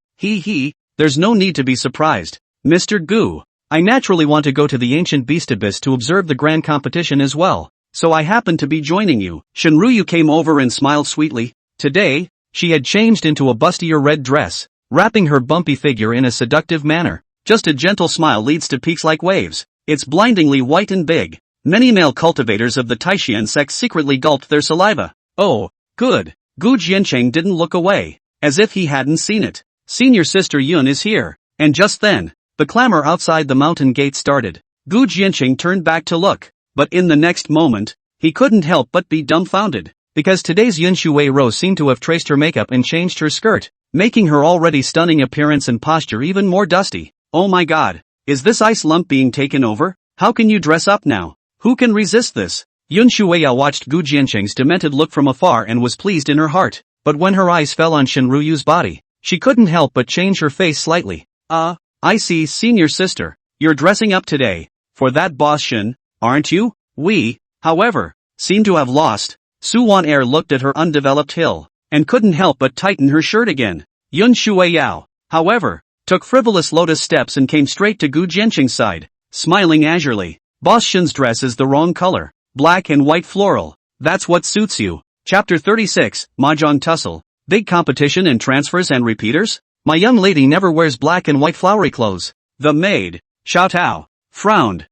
Speaker 1: There's no need to be surprised. Mr. Gu, I naturally want to go to the ancient beast abyss to observe the grand competition as well, so I happen to be joining you. Shen Ruyu came over and smiled sweetly. Today, she had changed into a bustier red dress, wrapping her bumpy figure in a seductive manner. Just a gentle smile leads to peaks like waves. It's blindingly white and big. Many male cultivators of the Taishan sect secretly gulped their saliva. Oh, good. Gu Jiancheng didn't look away, as if he hadn't seen it. Senior Sister Yun is here. And just then, the clamor outside the mountain gate started. Gu Jiancheng turned back to look, but in the next moment, he couldn't help but be dumbfounded, because today's Yun Shui Rou seemed to have traced her makeup and changed her skirt, making her already stunning appearance and posture even more dusty. Oh my god, is this ice lump being taken over? How can you dress up now? Who can resist this? Yun Shuiya watched Gu Jiancheng's demented look from afar and was pleased in her heart, but when her eyes fell on Shen Ruyu's body, she couldn't help but change her face slightly. I see, senior sister, you're dressing up today, for that boss Shen, aren't you? We, however, seem to have lost. Su Wan Er looked at her undeveloped hill, and couldn't help but tighten her shirt again. Yun Shuiyao, however, took frivolous lotus steps and came straight to Gu Jiancheng's side, smiling azurely. Boss Shen's dress is the wrong color, black and white floral. That's what suits you. Chapter 36, Mahjong Tussle. Big competition in transfers and repeaters? My young lady never wears black and white flowery clothes. The maid, Xiao Tao, frowned.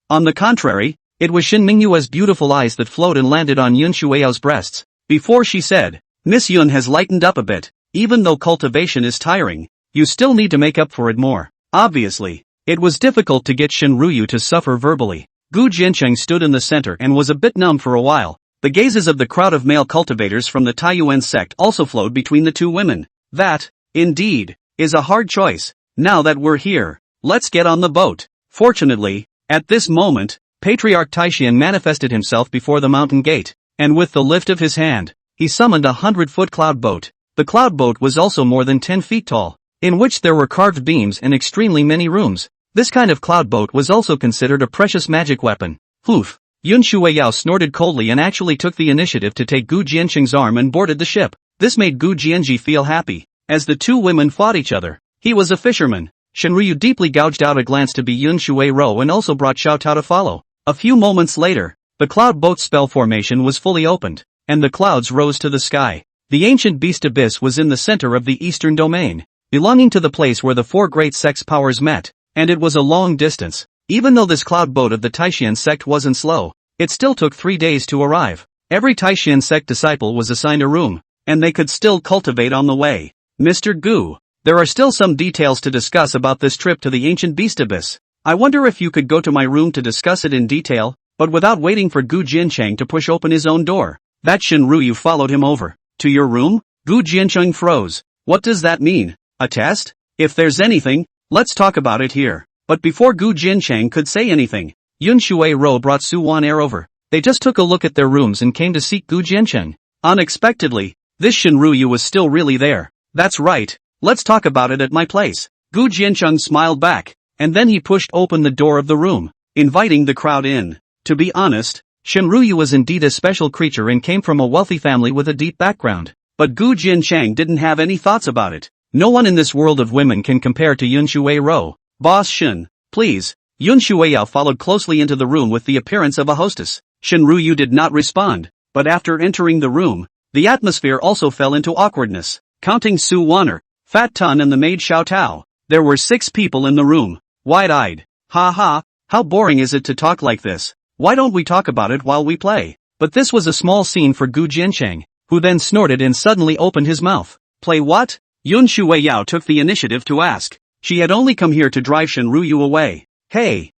Speaker 1: On the contrary, it was Shen Mingyue's beautiful eyes that flowed and landed on Yun Shuiao's breasts. Before she said, Miss Yun has lightened up a bit. Even though cultivation is tiring, you still need to make up for it more. Obviously, it was difficult to get Shen Ruyu to suffer verbally. Gu Jiancheng stood in the center and was a bit numb for a while. The gazes of the crowd of male cultivators from the Taiyuan sect also flowed between the two women. That, indeed, is a hard choice. Now that we're here, let's get on the boat. Fortunately, at this moment, Patriarch Taishan manifested himself before the mountain gate, and with the lift of his hand, he summoned a 100-foot cloud boat. The cloud boat was also more than 10 feet tall, in which there were carved beams and extremely many rooms. This kind of cloud boat was also considered a precious magic weapon. Poof! Yun Shuiyao snorted coldly and actually took the initiative to take Gu Jiancheng's arm and boarded the ship. This made Gu Jianji feel happy, as the two women fought each other. He was a fisherman. Shen Ryu deeply gouged out a glance to be Yun Shui Rou and also brought Xiao Tao to follow. A few moments later, the cloud boat spell formation was fully opened, and the clouds rose to the sky. The ancient beast abyss was in the center of the eastern domain, belonging to the place where the four great sects' powers met, and it was a long distance. Even though this cloud boat of the Taishan sect wasn't slow, it still took 3 days to arrive. Every Taishan sect disciple was assigned a room, and they could still cultivate on the way. Mr. Gu, there are still some details to discuss about this trip to the ancient beast abyss. I wonder if you could go to my room to discuss it in detail, but without waiting for Gu Jiancheng to push open his own door. That Shen Ruyu followed him over. To your room? Gu Jiancheng froze. What does that mean? A test? If there's anything, let's talk about it here. But before Gu Jiancheng could say anything, Yun Shui Rou brought Su Wan Er over. They just took a look at their rooms and came to seek Gu Jiancheng. Unexpectedly, this Shen Ruyu was still really there. That's right, let's talk about it at my place. Gu Jiancheng smiled back, and then he pushed open the door of the room, inviting the crowd in. To be honest, Shen Ruyu was indeed a special creature and came from a wealthy family with a deep background. But Gu Jiancheng didn't have any thoughts about it. No one in this world of women can compare to Yun Shui Rou. Boss Shen, please. Yun Shuiyao followed closely into the room with the appearance of a hostess. Shen Ruyu did not respond, but after entering the room, the atmosphere also fell into awkwardness. Counting Su Waner, Fat Tun and the maid Xiao Tao, There were 6 people in the room, wide-eyed. Ha ha, how boring is it to talk like this? Why don't we talk about it while we play? But this was a small scene for Gu Jiancheng, who then snorted and suddenly opened his mouth. Play what? Yun Shuiyao took the initiative to ask. She had only come here to drive Shen Ruyu away. Hey,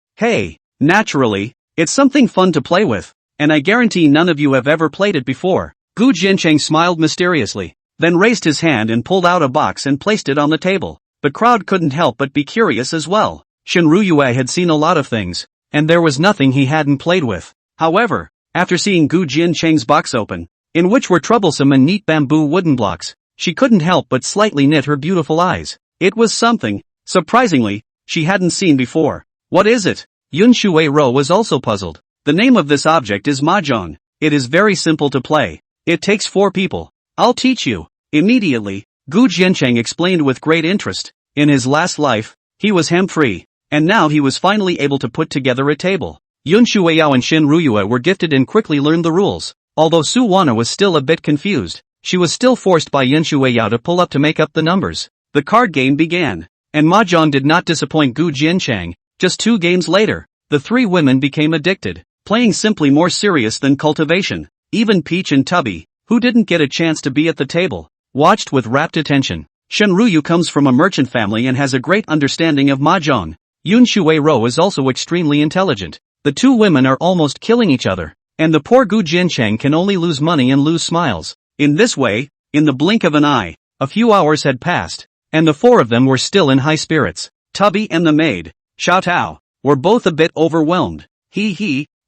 Speaker 1: naturally, it's something fun to play with, and I guarantee none of you have ever played it before. Gu Jiancheng smiled mysteriously, then raised his hand and pulled out a box and placed it on the table. The crowd couldn't help but be curious as well. Shen Ruyue had seen a lot of things, and there was nothing he hadn't played with. However, after seeing Gu Jiancheng's box open, in which were troublesome and neat bamboo wooden blocks, she couldn't help but slightly knit her beautiful eyes. It was something, surprisingly, she hadn't seen before. What is it? Yun Shuiro was also puzzled. The name of this object is mahjong. It is very simple to play. It takes 4 people. I'll teach you. Immediately, Gu Jiancheng explained with great interest. In his last life, he was ham-free, and now he was finally able to put together a table. Yun Shuiyao and Shen Ruyue were gifted and quickly learned the rules. Although Su Wana was still a bit confused, she was still forced by Yun Shuiyao to pull up to make up the numbers. The card game began, and mahjong did not disappoint Gu Jiancheng. Just 2 games later, the 3 women became addicted, playing simply more serious than cultivation. Even Peach and Tubby, who didn't get a chance to be at the table, watched with rapt attention. Shen Ruyu comes from a merchant family and has a great understanding of mahjong. Yun Shuiro is also extremely intelligent. The 2 women are almost killing each other, and the poor Gu Jiancheng can only lose money and lose smiles. In this way, in the blink of an eye, a few hours had passed, and the 4 of them were still in high spirits. Tubby and the maid, Xiao Tao, were both a bit overwhelmed.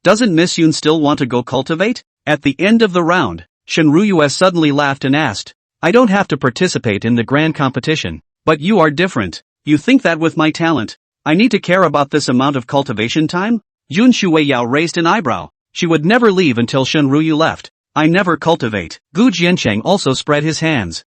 Speaker 1: Doesn't Miss Yun still want to go cultivate? At the end of the round, Shen Ruyue suddenly laughed and asked, I don't have to participate in the grand competition, but you are different. You think that with my talent, I need to care about this amount of cultivation time? Yun Shuiyao raised an eyebrow. She would never leave until Shen Ruyu left. I never cultivate. Gu Jiancheng also spread his hands.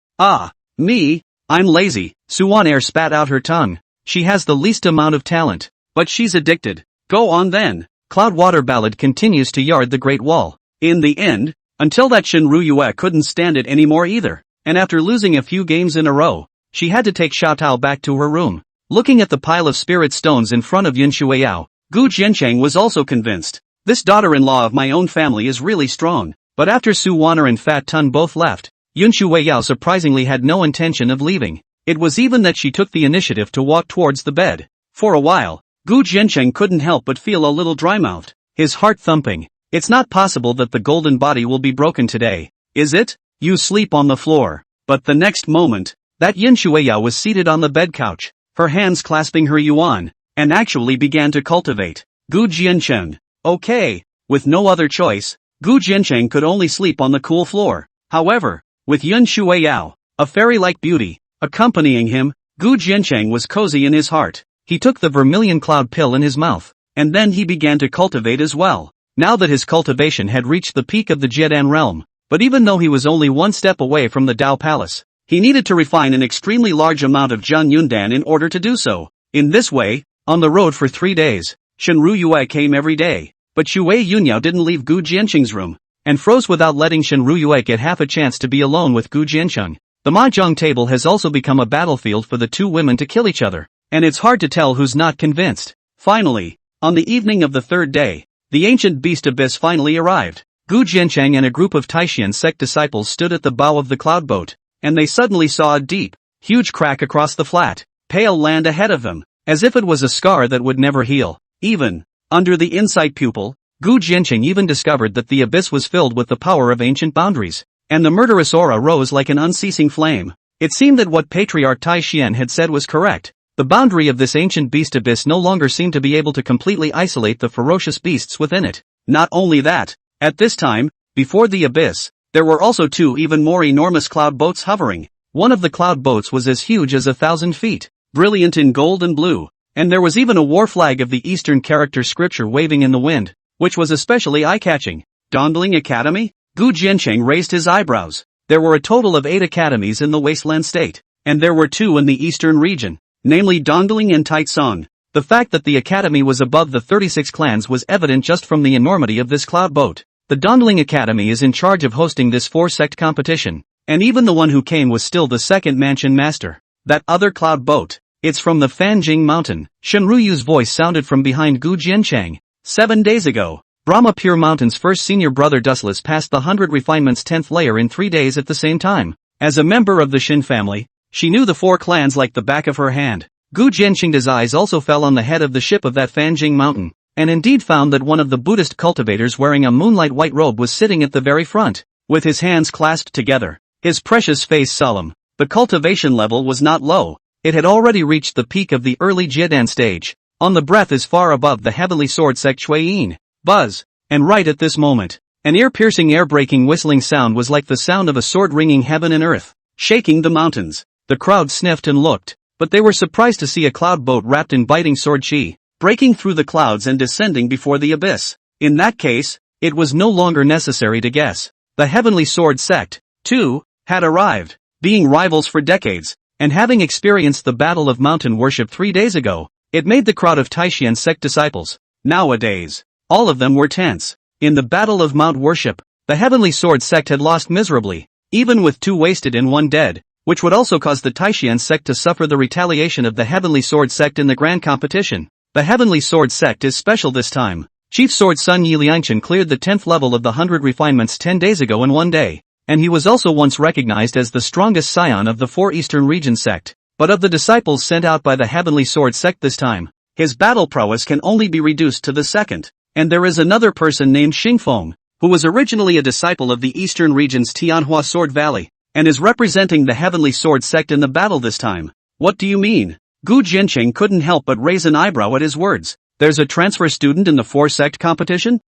Speaker 1: Me? I'm lazy. Suan Air spat out her tongue. She has the least amount of talent, but she's addicted. Go on then. Cloudwater Ballad continues to yard the Great Wall. In the end, until that Shen Ruyue couldn't stand it anymore either, and after losing a few games in a row, she had to take Xiaotao back to her room. Looking at the pile of spirit stones in front of Yun Shuiyao, Gu Jiancheng was also convinced. This daughter-in-law of my own family is really strong. But after Su Wanner and Fat Tun both left, Yun Shuiyao surprisingly had no intention of leaving. It was even that she took the initiative to walk towards the bed. For a while, Gu Jiancheng couldn't help but feel a little dry-mouthed, his heart thumping. It's not possible that the golden body will be broken today, is it? You sleep on the floor. But the next moment, that Yun Shuiyao was seated on the bed couch, her hands clasping her yuan, and actually began to cultivate. Gu Jiancheng. Okay. With no other choice, Gu Jiancheng could only sleep on the cool floor. However, with Yun Shuiyao, a fairy-like beauty, accompanying him, Gu Jiancheng was cozy in his heart. He took the vermilion cloud pill in his mouth, and then he began to cultivate as well. Now that his cultivation had reached the peak of the Jedan realm, but even though he was only 1 step away from the Dao Palace, he needed to refine an extremely large amount of Zhang Yundan in order to do so. In this way, on the road for 3 days, Shen Ruyue came every day. But Xue Yunyao didn't leave Gu Jiancheng's room, and froze without letting Shen Ruyue get half a chance to be alone with Gu Jiancheng. The mahjong table has also become a battlefield for the 2 women to kill each other, and it's hard to tell who's not convinced. Finally, on the evening of the 3rd day, the ancient beast abyss finally arrived. Gu Jiancheng and a group of Taishan sect disciples stood at the bow of the cloud boat, and they suddenly saw a deep, huge crack across the flat, pale land ahead of them, as if it was a scar that would never heal. Even under the insight pupil, Gu Jiancheng even discovered that the abyss was filled with the power of ancient boundaries, and the murderous aura rose like an unceasing flame. It seemed that what Patriarch Tai Xian had said was correct. The boundary of this ancient beast abyss no longer seemed to be able to completely isolate the ferocious beasts within it. Not only that, at this time, before the abyss, there were also 2 even more enormous cloud boats hovering. One of the cloud boats was as huge as 1,000 feet, brilliant in gold and blue. And there was even a war flag of the Eastern character scripture waving in the wind, which was especially eye-catching. Dondling Academy? Gu Jiancheng raised his eyebrows. There were a total of 8 academies in the wasteland state, and there were 2 in the eastern region, namely Dongling and Taitsong. The fact that the academy was above the 36 clans was evident just from the enormity of this cloud boat. The Dondling Academy is in charge of hosting this 4-sect competition, and even the one who came was still the 2nd mansion master. That other cloud boat, It's from the Fanjing Mountain. Shenruyu's voice sounded from behind Gu Jiancheng. 7 days ago, Brahma Pure Mountain's first senior brother Dustless passed the 100 Refinement's 10th layer in 3 days at the same time. As a member of the Shin family, she knew the 4 clans like the back of her hand. Gu Jiancheng's eyes also fell on the head of the ship of that Fanjing Mountain, and indeed found that one of the Buddhist cultivators wearing a moonlight white robe was sitting at the very front, with his hands clasped together, his precious face solemn. The cultivation level was not low, it had already reached the peak of the early Jiedan stage, on the breath is far above the heavenly sword sect Cui Yin. Buzz, and right at this moment, an ear-piercing air-breaking whistling sound was like the sound of a sword ringing heaven and earth, shaking the mountains. The crowd sniffed and looked, but they were surprised to see a cloud boat wrapped in biting sword chi, breaking through the clouds and descending before the abyss. In that case, it was no longer necessary to guess. The Heavenly Sword Sect, too, had arrived, being rivals for decades, and having experienced the Battle of Mountain Worship 3 days ago, it made the crowd of Taishian sect disciples. Nowadays, all of them were tense. In the Battle of Mount Worship, the Heavenly Sword Sect had lost miserably, even with 2 wasted and 1 dead, which would also cause the Taishian sect to suffer the retaliation of the Heavenly Sword Sect in the grand competition. The Heavenly Sword Sect is special this time. Chief Sword Sun Yi Liangchen cleared the 10th level of the 100 Refinements 10 days ago in 1 day, and he was also once recognized as the strongest scion of the 4 Eastern Region sect. But of the disciples sent out by the Heavenly Sword Sect this time, his battle prowess can only be reduced to the second. And there is another person named Xingfeng, who was originally a disciple of the Eastern Region's Tianhua Sword Valley, and is representing the Heavenly Sword Sect in the battle this time. What do you mean? Gu Jiancheng couldn't help but raise an eyebrow at his words. There's a transfer student in the 4-sect competition?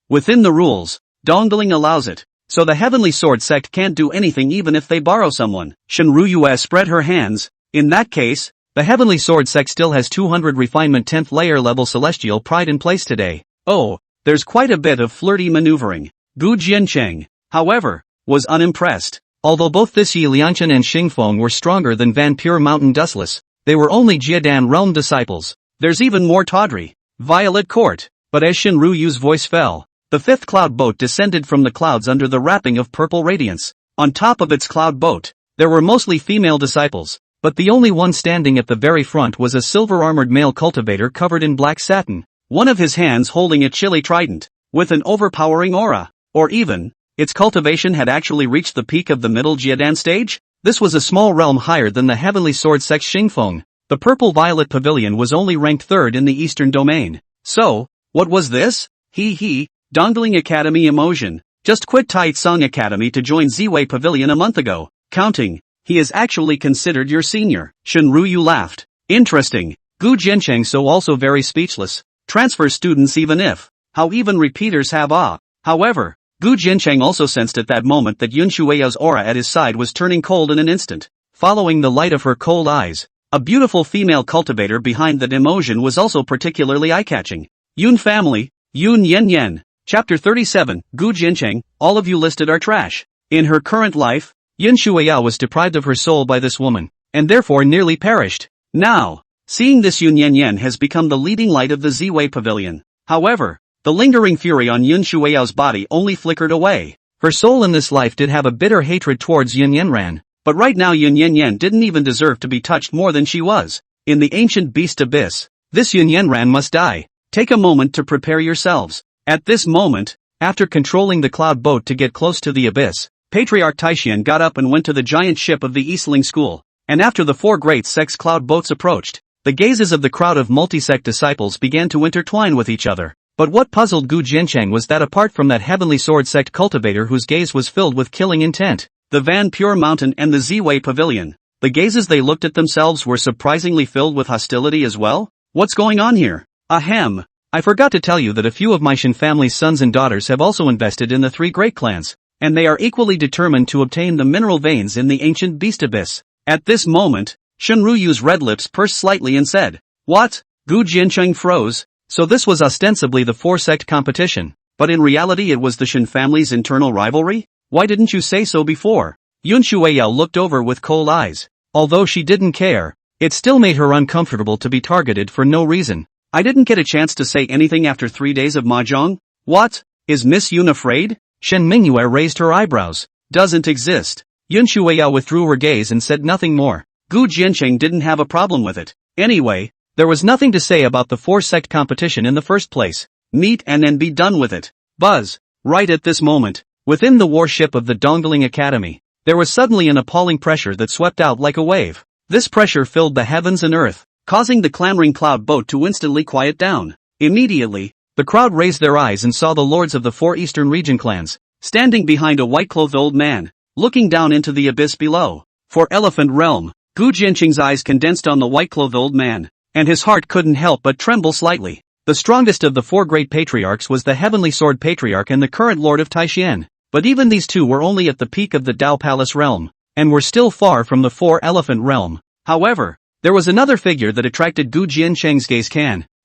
Speaker 1: Within the rules, Dongling allows it, so the Heavenly Sword Sect can't do anything even if they borrow someone. Shenruyue spread her hands. In that case, the Heavenly Sword Sect still has 200 Refinement 10th layer level Celestial Pride in place today. Oh, there's quite a bit of flirty maneuvering. Gu Jiancheng, however, was unimpressed. Although both this Yi Liangchen and Xingfeng were stronger than Van Pure Mountain Dustless, they were only Jiedan realm disciples. There's even more tawdry. Violet Court. But as Shenruyu's voice fell, the 5th cloud boat descended from the clouds under the wrapping of purple radiance. On top of its cloud boat, there were mostly female disciples, but the only one standing at the very front was a silver-armored male cultivator covered in black satin, one of his hands holding a chilly trident, with an overpowering aura. Or even, its cultivation had actually reached the peak of the middle Jiedan stage? This was a small realm higher than the Heavenly Sword Sect Xingfeng. The Purple-Violet Pavilion was only ranked 3rd in the Eastern Domain. So, what was this? Dongling Academy Emotion. Just quit Taitsong Academy to join Ziwei Pavilion a month ago. Counting. He is actually considered your senior. Shenryu laughed. Interesting. Gu Jiancheng so also very speechless. Transfer students even if. How even repeaters have awe. However, Gu Jiancheng also sensed at that moment that Yun Shuiao's aura at his side was turning cold in an instant. Following the light of her cold eyes, a beautiful female cultivator behind that emotion was also particularly eye-catching. Yun family, Yun Yen Yen. Chapter 37, Gu Jiancheng, all of you listed are trash. In her current life, Yun Shuiao was deprived of her soul by this woman, and therefore nearly perished. Now, seeing this Yun Yen Yen has become the leading light of the Ziwei Pavilion. However, the lingering fury on Yun Shuiao's body only flickered away. Her soul in this life did have a bitter hatred towards Yun Yenran, but right now Yun Yen Yen didn't even deserve to be touched more than she was. In the ancient beast abyss, this Yun Yenran must die. Take a moment to prepare yourselves. At this moment, after controlling the cloud boat to get close to the abyss, Patriarch Taishian got up and went to the giant ship of the Eastling School, and after the 4 great sects cloud boats approached, the gazes of the crowd of multi-sect disciples began to intertwine with each other. But what puzzled Gu Jiancheng was that apart from that Heavenly Sword Sect cultivator whose gaze was filled with killing intent, the Van Pure Mountain and the Ziwei Pavilion, the gazes they looked at themselves were surprisingly filled with hostility as well? What's going on here? Ahem. I forgot to tell you that a few of my Shin family's sons and daughters have also invested in the 3 great clans, and they are equally determined to obtain the mineral veins in the ancient beast abyss. At this moment, Shenruyu's red lips pursed slightly and said, "What?" Gu Jiancheng froze. So this was ostensibly the 4-sect competition, but in reality it was the Shin family's internal rivalry? Why didn't you say so before? Yun Shuiao looked over with cold eyes. Although she didn't care, it still made her uncomfortable to be targeted for no reason. I didn't get a chance to say anything after 3 days of mahjong? What? Is Miss Yun afraid? Shen Mingyue raised her eyebrows. Doesn't exist. Yun Shuiao withdrew her gaze and said nothing more. Gu Jiancheng didn't have a problem with it. Anyway, there was nothing to say about the four-sect competition in the first place. Meet and then be done with it. Buzz. Right at this moment, within the warship of the Dongling Academy, there was suddenly an appalling pressure that swept out like a wave. This pressure filled the heavens and earth, causing the clamoring cloud boat to instantly quiet down. Immediately, the crowd raised their eyes and saw the lords of the four eastern region clans, standing behind a white-clothed old man, looking down into the abyss below. For Elephant Realm, Gu Jiancheng's eyes condensed on the white-clothed old man, and his heart couldn't help but tremble slightly. The strongest of the four great patriarchs was the Heavenly Sword Patriarch and the current Lord of Taishan, but even these two were only at the peak of the Dao Palace realm, and were still far from the Four Elephant realm. However, there was another figure that attracted Gu Jiancheng's gaze.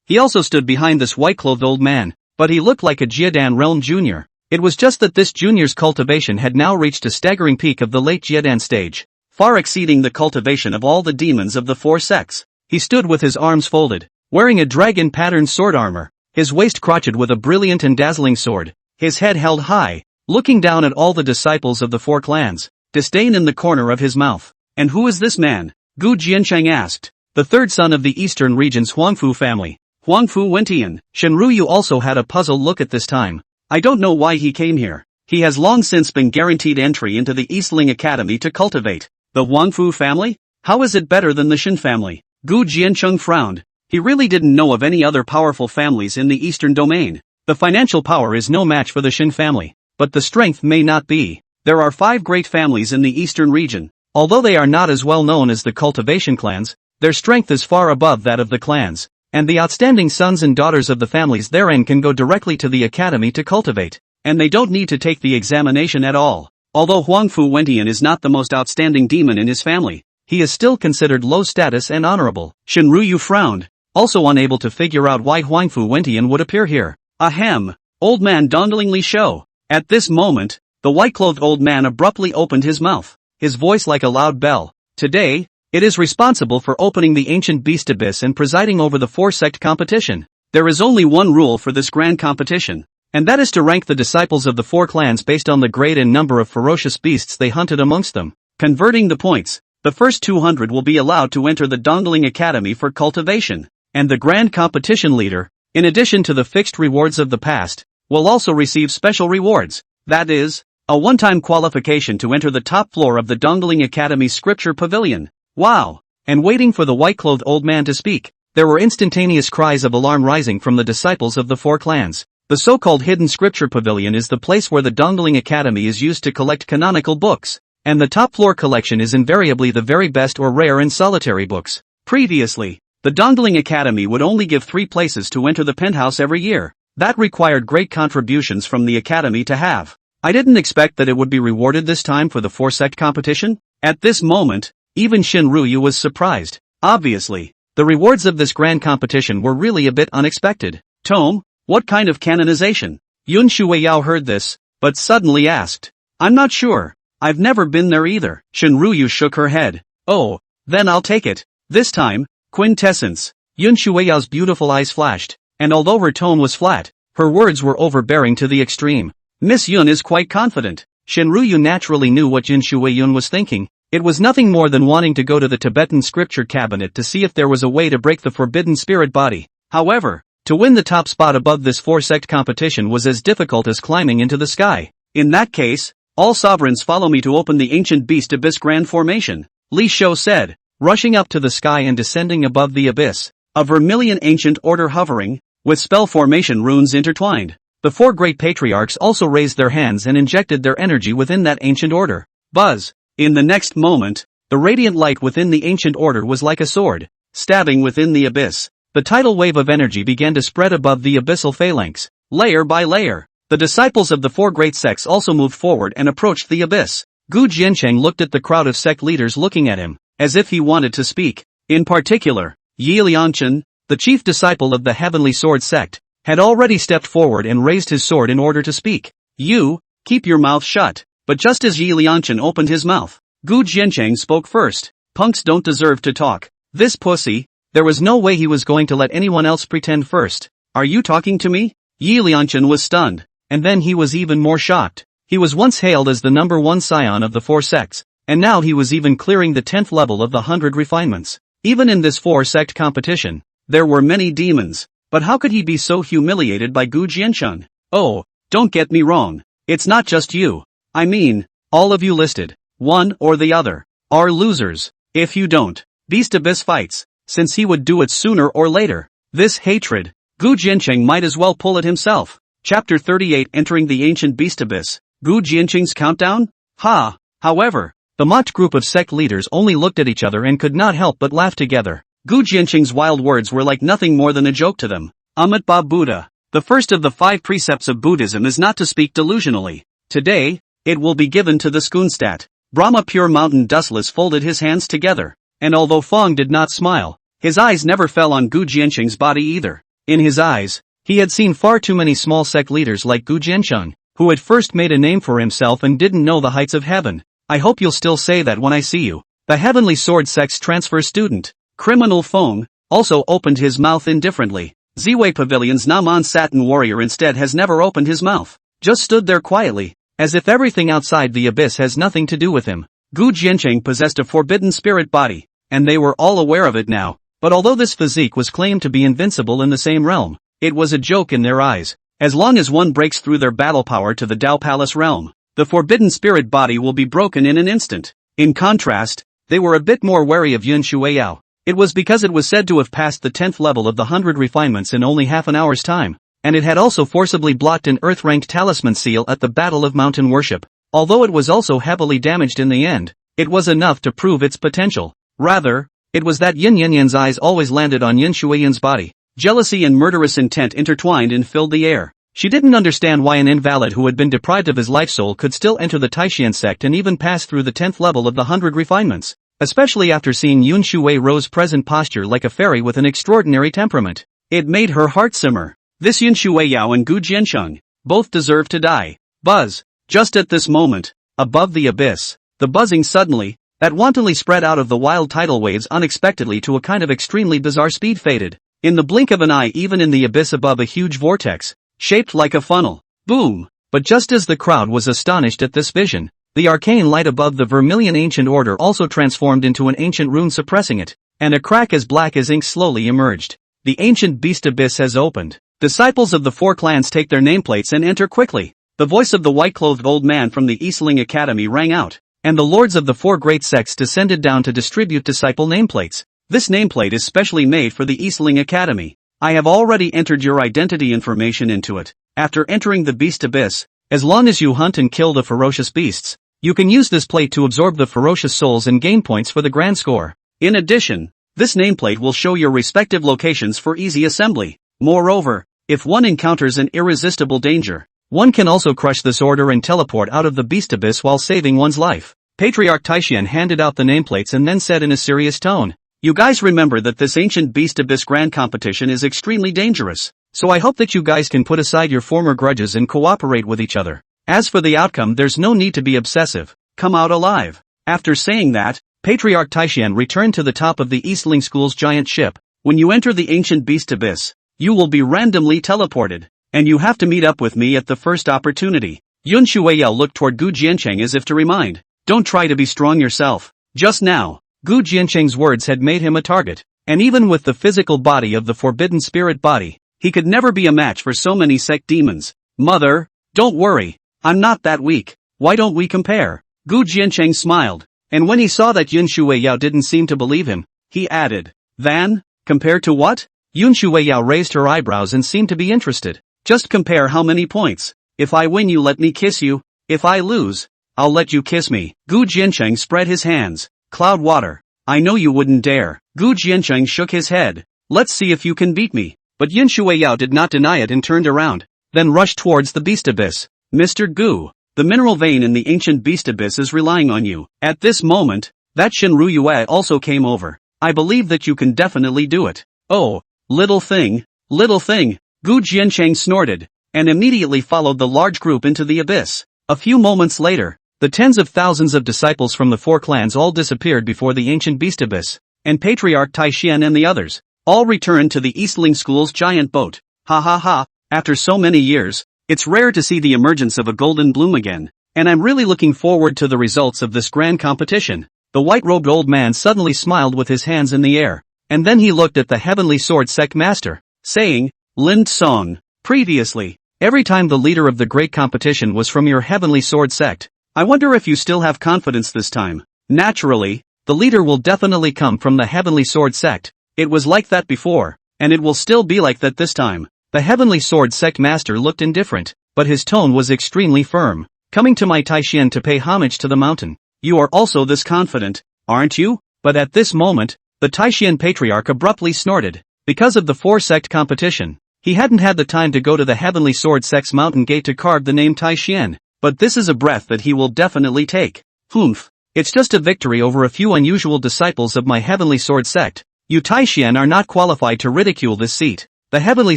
Speaker 1: He also stood behind this white-clothed old man, but he looked like a Jiedan realm junior. It was just that this junior's cultivation had now reached a staggering peak of the late Jiedan stage, far exceeding the cultivation of all the demons of the four sects. He stood with his arms folded, wearing a dragon-patterned sword armor, his waist crotched with a brilliant and dazzling sword, his head held high, looking down at all the disciples of the four clans, disdain in the corner of his mouth. And who is this man? Gu Jiancheng asked. The third son of the eastern region's Huangfu family, Huangfu Wentian. Shenruyu also had a puzzled look at this time. I don't know why he came here. He has long since been guaranteed entry into the Eastling Academy to cultivate. The Huangfu family? How is it better than the Shen family? Gu Jiancheng frowned. He really didn't know of any other powerful families in the eastern domain. The financial power is no match for the Shen family, but the strength may not be. There are 5 great families in the eastern region. Although they are not as well known as the cultivation clans, their strength is far above that of the clans, and the outstanding sons and daughters of the families therein can go directly to the academy to cultivate, and they don't need to take the examination at all. Although Huangfu Wentian is not the most outstanding demon in his family, he is still considered low status and honorable. Shenruyu frowned, also unable to figure out why Huangfu Wentian would appear here. Ahem, old man Dongling Li Shou. At this moment, the white-clothed old man abruptly opened his mouth, his voice like a loud bell. Today, it is responsible for opening the ancient beast abyss and presiding over the four-sect competition. There is only one rule for this grand competition, and that is to rank the disciples of the four clans based on the grade and number of ferocious beasts they hunted amongst them. Converting the points, the first 200 will be allowed to enter the Dongling Academy for cultivation, and the grand competition leader, in addition to the fixed rewards of the past, will also receive special rewards. That is, a one-time qualification to enter the top floor of the Dongling Academy Scripture Pavilion. Wow! And waiting for the white-clothed old man to speak, there were instantaneous cries of alarm rising from the disciples of the four clans. The so-called Hidden Scripture Pavilion is the place where the Dongling Academy is used to collect canonical books, and the top floor collection is invariably the very best or rare and solitary books. Previously, the Dongling Academy would only give 3 places to enter the penthouse every year. That required great contributions from the academy to have. I didn't expect that it would be rewarded this time for the four-sect competition. At this moment, even Shenruyu was surprised. Obviously, the rewards of this grand competition were really a bit unexpected. Tome, what kind of canonization? Yun Shueiyao heard this, but suddenly asked. I'm not sure. I've never been there either. Shenruyu shook her head. Oh, then I'll take it. This time, quintessence. Yun Shueiyao's beautiful eyes flashed, and although her tone was flat, her words were overbearing to the extreme. Miss Yun is quite confident. Shenruyu naturally knew what Yun Shueiyun was thinking. It was nothing more than wanting to go to the Tibetan scripture cabinet to see if there was a way to break the forbidden spirit body. However, to win the top spot above this four-sect competition was as difficult as climbing into the sky. In that case, all sovereigns follow me to open the ancient beast abyss grand formation, Li Shou said, rushing up to the sky and descending above the abyss, a vermilion ancient order hovering, with spell formation runes intertwined. The 4 great patriarchs also raised their hands and injected their energy within that ancient order. Buzz! In the next moment, the radiant light within the ancient order was like a sword, stabbing within the abyss. The tidal wave of energy began to spread above the abyssal phalanx, layer by layer. The disciples of the 4 great sects also moved forward and approached the abyss. Gu Jiancheng looked at the crowd of sect leaders looking at him, as if he wanted to speak. In particular, Yi Liangchen, the chief disciple of the Heavenly Sword sect, had already stepped forward and raised his sword in order to speak. You, keep your mouth shut. But just as Yi Liangchen opened his mouth, Gu Jiancheng spoke first. Punks don't deserve to talk. This pussy. There was no way he was going to let anyone else pretend first. Are you talking to me? Yi Liangchen was stunned, and then he was even more shocked. He was once hailed as the #1 scion of the 4 sects, and now he was even clearing the 10th level of the 100 refinements. Even in this 4-sect competition, there were many demons, but how could he be so humiliated by Gu Jiancheng? Oh, don't get me wrong, it's not just you. I mean, all of you listed, one or the other, are losers. If you don't, Beast Abyss fights, since he would do it sooner or later. This hatred, Gu Jiancheng might as well pull it himself. Chapter 38 Entering the Ancient Beast Abyss, Gu Jiancheng's Countdown? Ha! However, the mocked group of sect leaders only looked at each other and could not help but laugh together. Gu Jiancheng's wild words were like nothing more than a joke to them. Amitabha Buddha. The first of the 5 precepts of Buddhism is not to speak delusionally. Today, it will be given to the Schoonstat. Brahma Pure Mountain Dustless folded his hands together, and although Fong did not smile, his eyes never fell on Gu Jiancheng's body either. In his eyes, he had seen far too many small sect leaders like Gu Jiancheng, who had first made a name for himself and didn't know the heights of heaven. I hope you'll still say that when I see you. The Heavenly Sword Sect's transfer student, Criminal Fong, also opened his mouth indifferently. Ziwei Pavilion's Naman Satin Warrior instead has never opened his mouth, just stood there quietly, as if everything outside the abyss has nothing to do with him. Gu Jiancheng possessed a forbidden spirit body, and they were all aware of it now, but although this physique was claimed to be invincible in the same realm, it was a joke in their eyes. As long as one breaks through their battle power to the Dao Palace realm, the forbidden spirit body will be broken in an instant. In contrast, they were a bit more wary of Yun Shuiyao. It was because it was said to have passed the 10th level of the 100 refinements in only half an hour's time, and it had also forcibly blocked an Earth-ranked talisman seal at the Battle of Mountain Worship. Although it was also heavily damaged in the end, it was enough to prove its potential. Rather, it was that Yin Yanyan's eyes always landed on Yin Shuiyan's body. Jealousy and murderous intent intertwined and filled the air. She didn't understand why an invalid who had been deprived of his life soul could still enter the Taishan sect and even pass through the 10th level of the 100 refinements, especially after seeing Yun Shui Ro's present posture like a fairy with an extraordinary temperament. It made her heart simmer. This Yun Shui Yao and Gu Jiancheng, both deserve to die. Buzz. Just at this moment, above the abyss, the buzzing suddenly, that wantonly spread out of the wild tidal waves unexpectedly to a kind of extremely bizarre speed faded. In the blink of an eye, even in the abyss above, a huge vortex, shaped like a funnel. Boom! But just as the crowd was astonished at this vision, the arcane light above the Vermilion Ancient Order also transformed into an ancient rune suppressing it, and a crack as black as ink slowly emerged. The ancient beast abyss has opened. Disciples of the 4 clans take their nameplates and enter quickly. The voice of the white-clothed old man from the Eastling Academy rang out, and the lords of the 4 great sects descended down to distribute disciple nameplates. This nameplate is specially made for the Eastling Academy. I have already entered your identity information into it. After entering the beast abyss, as long as you hunt and kill the ferocious beasts, you can use this plate to absorb the ferocious souls and gain points for the grand score. In addition, this nameplate will show your respective locations for easy assembly. Moreover, if one encounters an irresistible danger, one can also crush this order and teleport out of the beast abyss while saving one's life. Patriarch Taishan handed out the nameplates and then said in a serious tone, "You guys remember that this ancient beast abyss grand competition is extremely dangerous, so I hope that you guys can put aside your former grudges and cooperate with each other. As for the outcome, there's no need to be obsessive. Come out alive." After saying that, Patriarch Taishan returned to the top of the Eastling School's giant ship. When you enter the ancient beast abyss, you will be randomly teleported, and you have to meet up with me at the first opportunity. Yun Shuiyao looked toward Gu Jiancheng as if to remind, "Don't try to be strong yourself." Just now, Gu Jiancheng's words had made him a target, and even with the physical body of the forbidden spirit body, he could never be a match for so many sect demons. "Mother, don't worry, I'm not that weak. Why don't we compare?" Gu Jiancheng smiled, and when he saw that Yun Shuiyao didn't seem to believe him, he added, "Then, compare to what?" Yun Shuiyao raised her eyebrows and seemed to be interested. "Just compare how many points. If I win, you let me kiss you. If I lose, I'll let you kiss me." Gu Jiancheng spread his hands. "Cloud water. I know you wouldn't dare." Gu Jiancheng shook his head. "Let's see if you can beat me." But Yun Shuiyao did not deny it and turned around, then rushed towards the beast abyss. "Mr. Gu, the mineral vein in the ancient beast abyss is relying on you." At this moment, that Shinru Yue also came over. "I believe that you can definitely do it." "Oh, little thing, little thing." Gu Jiancheng snorted, and immediately followed the large group into the abyss. A few moments later, the tens of thousands of disciples from the 4 clans all disappeared before the ancient beast abyss, and Patriarch Taishan and the others all returned to the Eastling School's giant boat. Ha ha ha, after so many years, it's rare to see the emergence of a golden bloom again. and I'm really looking forward to the results of this grand competition. The white-robed old man suddenly smiled with his hands in the air, and then he looked at the Heavenly Sword Sect Master, saying, Lin Song, previously, every time the leader of the great competition was from your Heavenly Sword Sect. I wonder if you still have confidence this time. Naturally, the leader will definitely come from the Heavenly Sword Sect. It was like that before, and it will still be like that this time. The Heavenly Sword Sect Master looked indifferent, but his tone was extremely firm. Coming to my Taishian to pay homage to the mountain. You are also this confident, aren't you? But at this moment, the Taishian patriarch abruptly snorted. Because of the four-sect competition, he hadn't had the time to go to the Heavenly Sword Sect's mountain gate to carve the name Taishian, but this is a breath that he will definitely take. Humph. It's just a victory over a few unusual disciples of my Heavenly Sword Sect. You Taishian are not qualified to ridicule this seat. The Heavenly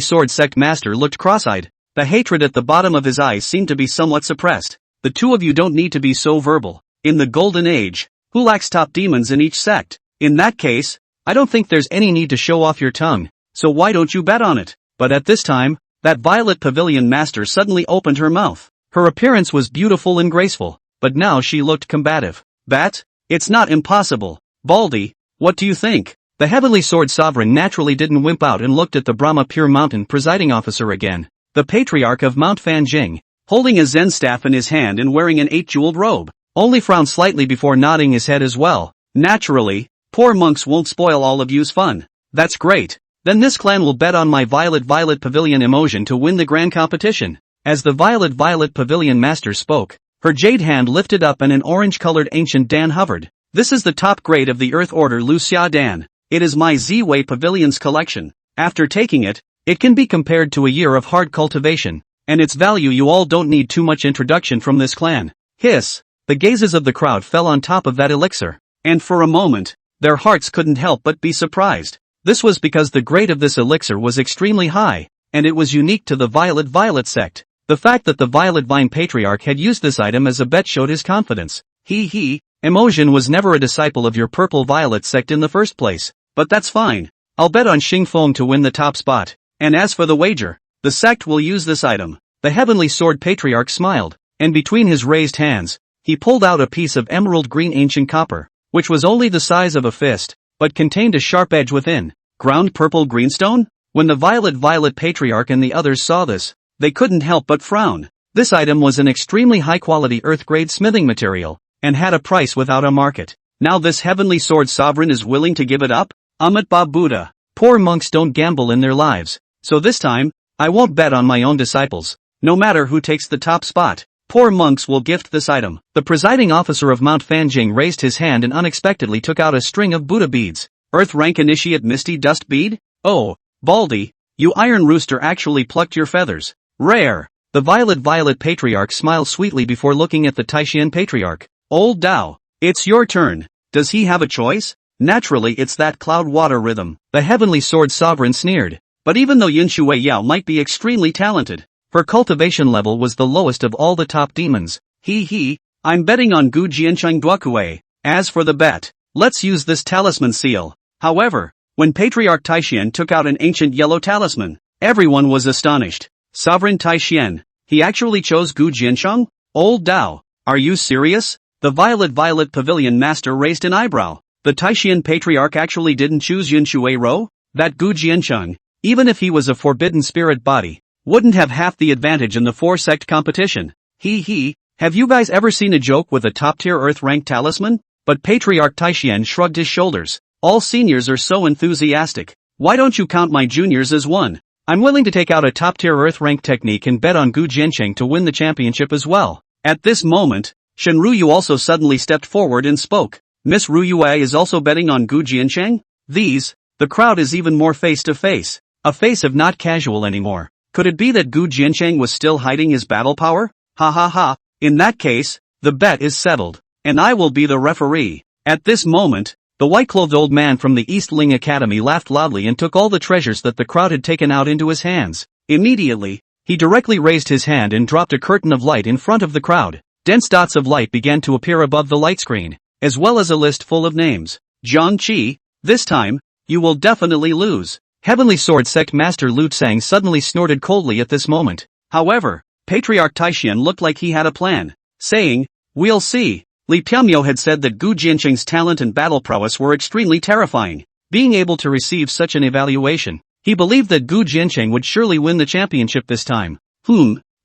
Speaker 1: Sword Sect Master looked cross-eyed. The hatred at the bottom of his eyes seemed to be somewhat suppressed. The two of you don't need to be so verbal. In the Golden Age, who lacks top demons in each sect? In that case, I don't think there's any need to show off your tongue, so why don't you bet on it? But at this time, that Violet Pavilion Master suddenly opened her mouth. Her appearance was beautiful and graceful, but now she looked combative. Bet? It's not impossible. Baldy, what do you think? The Heavenly Sword Sovereign naturally didn't wimp out and looked at the Brahma Pure Mountain presiding officer again. The Patriarch of Mount Fanjing, holding a Zen staff in his hand and wearing an 8-jeweled robe, only frowned slightly before nodding his head as well. Naturally, poor monks won't spoil all of you's fun. That's great. Then this clan will bet on my Violet Pavilion emotion to win the grand competition. As the Violet Pavilion Master spoke, her jade hand lifted up and an orange-colored ancient Dan hovered. This is the top grade of the Earth Order Luxia Dan. It is my Z-Way Pavilion's collection. After taking it, it can be compared to a year of hard cultivation, and its value you all don't need too much introduction from this clan. Hiss! The gazes of the crowd fell on top of that elixir, and for a moment, their hearts couldn't help but be surprised. This was because the grade of this elixir was extremely high, and it was unique to the Violet sect. The fact that the Violet Vine Patriarch had used this item as a bet showed his confidence. Emotion was never a disciple of your Purple Violet sect in the first place, but that's fine. I'll bet on Xingfeng to win the top spot, and as for the wager, the sect will use this item. The Heavenly Sword Patriarch smiled, and between his raised hands, he pulled out a piece of emerald green ancient copper, which was only the size of a fist, but contained a sharp edge within. Ground purple greenstone? When the Violet Patriarch and the others saw this, they couldn't help but frown. This item was an extremely high-quality earth-grade smithing material, and had a price without a market. Now this Heavenly Sword Sovereign is willing to give it up? Amitba Buddha. Poor monks don't gamble in their lives, so this time, I won't bet on my own disciples. No matter who takes the top spot, poor monks will gift this item. The presiding officer of Mount Fanjing raised his hand and unexpectedly took out a string of Buddha beads. Earth rank initiate Misty Dust bead? Oh, Baldy, you iron rooster actually plucked your feathers. Rare. The Violet Patriarch smiled sweetly before looking at the Taishian Patriarch. Old Dao, it's your turn. Does he have a choice? Naturally it's that cloud water rhythm. The Heavenly Sword Sovereign sneered. But even though Yin Shui Yao might be extremely talented, her cultivation level was the lowest of all the top demons. I'm betting on Gu Jiancheng Duokue. As for the bet, let's use this talisman seal. However, when Patriarch Taishian took out an ancient yellow talisman, everyone was astonished. Sovereign Taishian, he actually chose Gu Jiancheng? Old Dao, are you serious? The Violet Pavilion Master raised an eyebrow. The Taishian Patriarch actually didn't choose Yin Shui Ro? That Gu Jiancheng, even if he was a forbidden spirit body, wouldn't have half the advantage in the four-sect competition. Have you guys ever seen a joke with a top-tier Earth-ranked talisman? But Patriarch Taishian shrugged his shoulders. All seniors are so enthusiastic. Why don't you count my juniors as one? I'm willing to take out a top-tier Earth-ranked technique and bet on Gu Jiancheng to win the championship as well. At this moment, Shen Ruyu also suddenly stepped forward and spoke. Miss Ruyue is also betting on Gu Jiancheng? The crowd is even more face-to-face. A face of not casual anymore. Could it be that Gu Jiancheng was still hiding his battle power? In that case, the bet is settled, and I will be the referee. At this moment, the white-clothed old man from the East Ling Academy laughed loudly and took all the treasures that the crowd had taken out into his hands. Immediately, he directly raised his hand and dropped a curtain of light in front of the crowd. Dense dots of light began to appear above the light screen, as well as a list full of names. Zhang Qi, this time, you will definitely lose. Heavenly Sword Sect Master Lu Tsang suddenly snorted coldly at this moment. However, Patriarch Taishian looked like he had a plan. saying, "We'll see." Li Pianmyo had said that Gu Jianqing's talent and battle prowess were extremely terrifying. Being able to receive such an evaluation, he believed that Gu Jianqing would surely win the championship this time.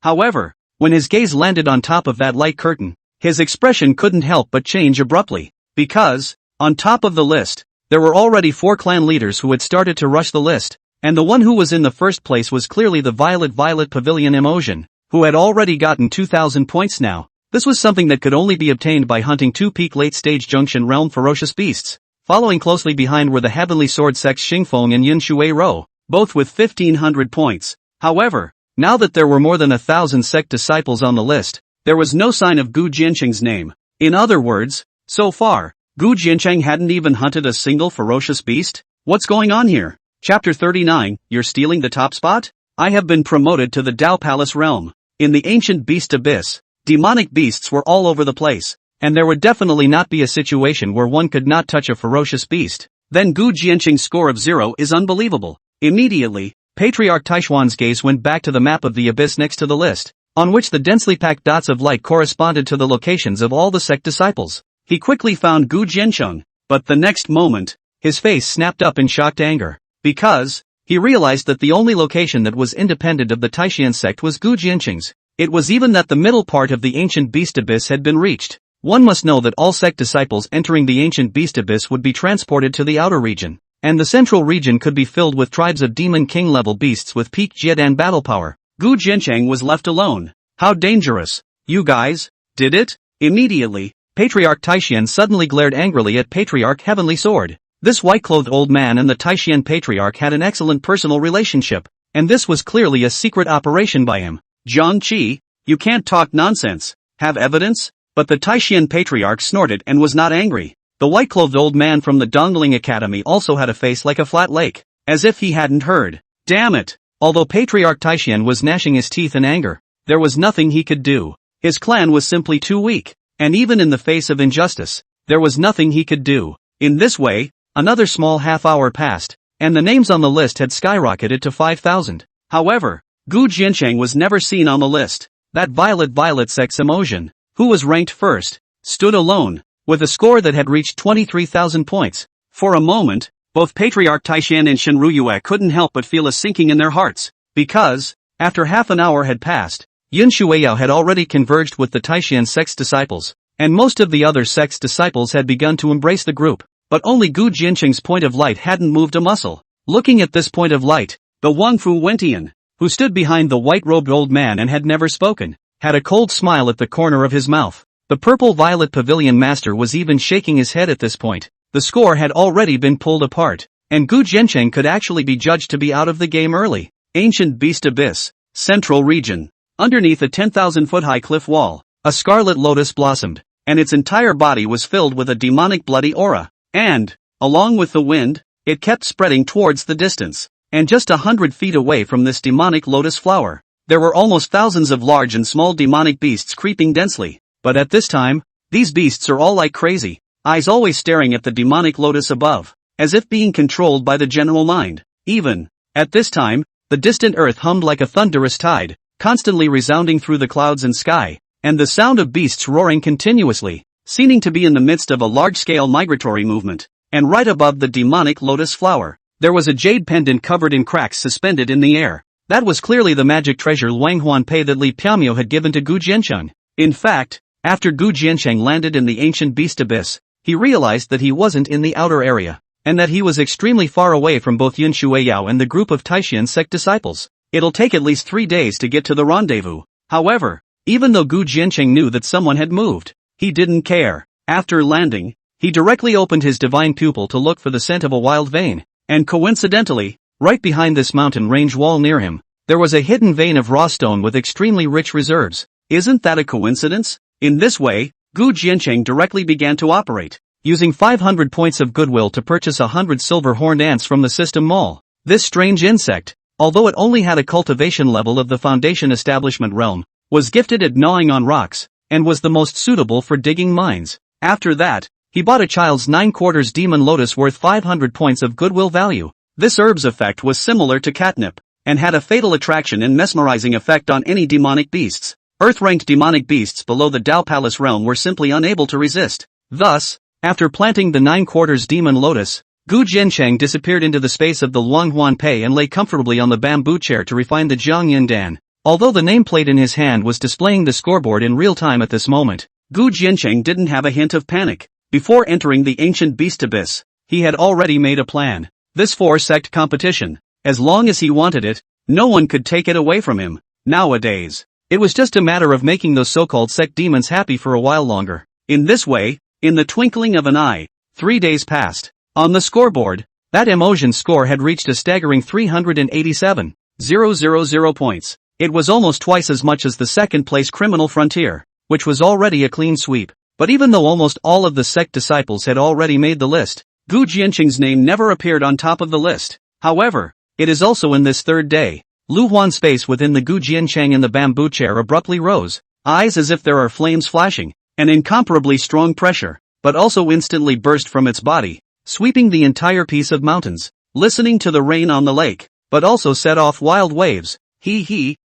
Speaker 1: However, when his gaze landed on top of that light curtain, his expression couldn't help but change abruptly. Because, on top of the list, there were already 4 clan leaders who had started to rush the list, and the one who was in the first place was clearly the Violet Pavilion Emotion, who had already gotten 2,000 points now. This was something that could only be obtained by hunting 2 peak late-stage Junction Realm ferocious beasts. Following closely behind were the Heavenly Sword sects Xingfeng and Yin Shui Rou, both with 1,500 points. However, now that there were more than 1,000 sect disciples on the list, there was no sign of Gu Jianqing's name. In other words, so far, Gu Jianqing hadn't even hunted a single ferocious beast? What's going on here? Chapter 39, You're stealing the top spot? I have been promoted to the Dao Palace realm. In the ancient beast abyss, demonic beasts were all over the place, and there would definitely not be a situation where one could not touch a ferocious beast. Then Gu Jianqing's score of 0 is unbelievable. Immediately, Patriarch Taishuan's gaze went back to the map of the abyss next to the list, on which the densely packed dots of light corresponded to the locations of all the sect disciples. He quickly found Gu Jianqing, but the next moment, his face snapped up in shocked anger, because he realized that the only location that was independent of the Taishan sect was Gu Jianqing's. It was even that the middle part of the ancient beast abyss had been reached. One must know that all sect disciples entering the ancient beast abyss would be transported to the outer region, and the central region could be filled with tribes of demon king level beasts with peak Jiedan battle power. Gu Jianqing was left alone. How dangerous. You guys, did it? Immediately, Patriarch Taishan suddenly glared angrily at Patriarch Heavenly Sword. This white-clothed old man and the Taishan Patriarch had an excellent personal relationship, and this was clearly a secret operation by him. Jiang Qi, you can't talk nonsense. Have evidence? But the Taishan Patriarch snorted and was not angry. The white-clothed old man from the Dongling Academy also had a face like a flat lake, as if he hadn't heard. Damn it! Although Patriarch Taishan was gnashing his teeth in anger, there was nothing he could do. His clan was simply too weak, and even in the face of injustice, there was nothing he could do. In this way, another small half-hour passed, and the names on the list had skyrocketed to 5,000. However, Gu Jianqing was never seen on the list. That Violet sect's Emotion, who was ranked first, stood alone, with a score that had reached 23,000 points. For a moment, both Patriarch Taishan and Shen Ruyue couldn't help but feel a sinking in their hearts, because, after half an hour had passed, Yin Shuiyao had already converged with the Taishan sect's disciples, and most of the other sect's disciples had begun to embrace the group, but only Gu Jianqing's point of light hadn't moved a muscle. Looking at this point of light, the Wangfu Wentian, who stood behind the white-robed old man and had never spoken, had a cold smile at the corner of his mouth. The purple-violet pavilion master was even shaking his head at this point. The score had already been pulled apart, and Gu Jianqing could actually be judged to be out of the game early. Ancient Beast Abyss, Central Region. Underneath a 10,000-foot-high cliff wall, a scarlet lotus blossomed, and its entire body was filled with a demonic bloody aura. And, along with the wind, it kept spreading towards the distance. And just 100 feet away from this demonic lotus flower, there were almost thousands of large and small demonic beasts creeping densely. But at this time, these beasts are all like crazy, eyes always staring at the demonic lotus above, as if being controlled by the general mind. Even, at this time, the distant earth hummed like a thunderous tide, constantly resounding through the clouds and sky, and the sound of beasts roaring continuously, seeming to be in the midst of a large-scale migratory movement. And right above the demonic lotus flower, there was a jade pendant covered in cracks suspended in the air. That was clearly the magic treasure Luang Huanpei that Li Pianmyo had given to Gu Jianqing. In fact, after Gu Jianqing landed in the ancient beast abyss, he realized that he wasn't in the outer area, and that he was extremely far away from both Yin Shuiyao and the group of Taishan sect disciples. It'll take at least 3 days to get to the rendezvous. However, even though Gu Jianqing knew that someone had moved, he didn't care. After landing, he directly opened his divine pupil to look for the scent of a wild vein, and coincidentally, right behind this mountain range wall near him, there was a hidden vein of raw stone with extremely rich reserves. Isn't that a coincidence? In this way, Gu Jianqing directly began to operate, using 500 points of goodwill to purchase 100 silver horned ants from the system mall. This strange insect, although it only had a cultivation level of the foundation establishment realm, was gifted at gnawing on rocks, and was the most suitable for digging mines. After that, he bought a child's 9/4 demon lotus worth 500 points of goodwill value. This herb's effect was similar to catnip, and had a fatal attraction and mesmerizing effect on any demonic beasts. Earth-ranked demonic beasts below the Tao Palace realm were simply unable to resist. Thus, after planting the 9/4 demon lotus, Gu Jiancheng disappeared into the space of the Luanghuan Pei and lay comfortably on the bamboo chair to refine the Jiangyin Dan. Although the nameplate in his hand was displaying the scoreboard in real time at this moment, Gu Jiancheng didn't have a hint of panic. Before entering the ancient beast abyss, he had already made a plan. This 4-sect competition, as long as he wanted it, no one could take it away from him. Nowadays, it was just a matter of making those so-called sect demons happy for a while longer. In this way, in the twinkling of an eye, 3 days passed. On the scoreboard, that emotion score had reached a staggering 387,000 points. It was almost twice as much as the second-place Criminal Frontier, which was already a clean sweep. But even though almost all of the sect disciples had already made the list, Gu Jiancheng's name never appeared on top of the list. However, it is also in this third day, Lu Huan's face within the Gu Jiancheng in the bamboo chair abruptly rose, eyes as if there are flames flashing, an incomparably strong pressure, but also instantly burst from its body, sweeping the entire piece of mountains, listening to the rain on the lake, but also set off wild waves.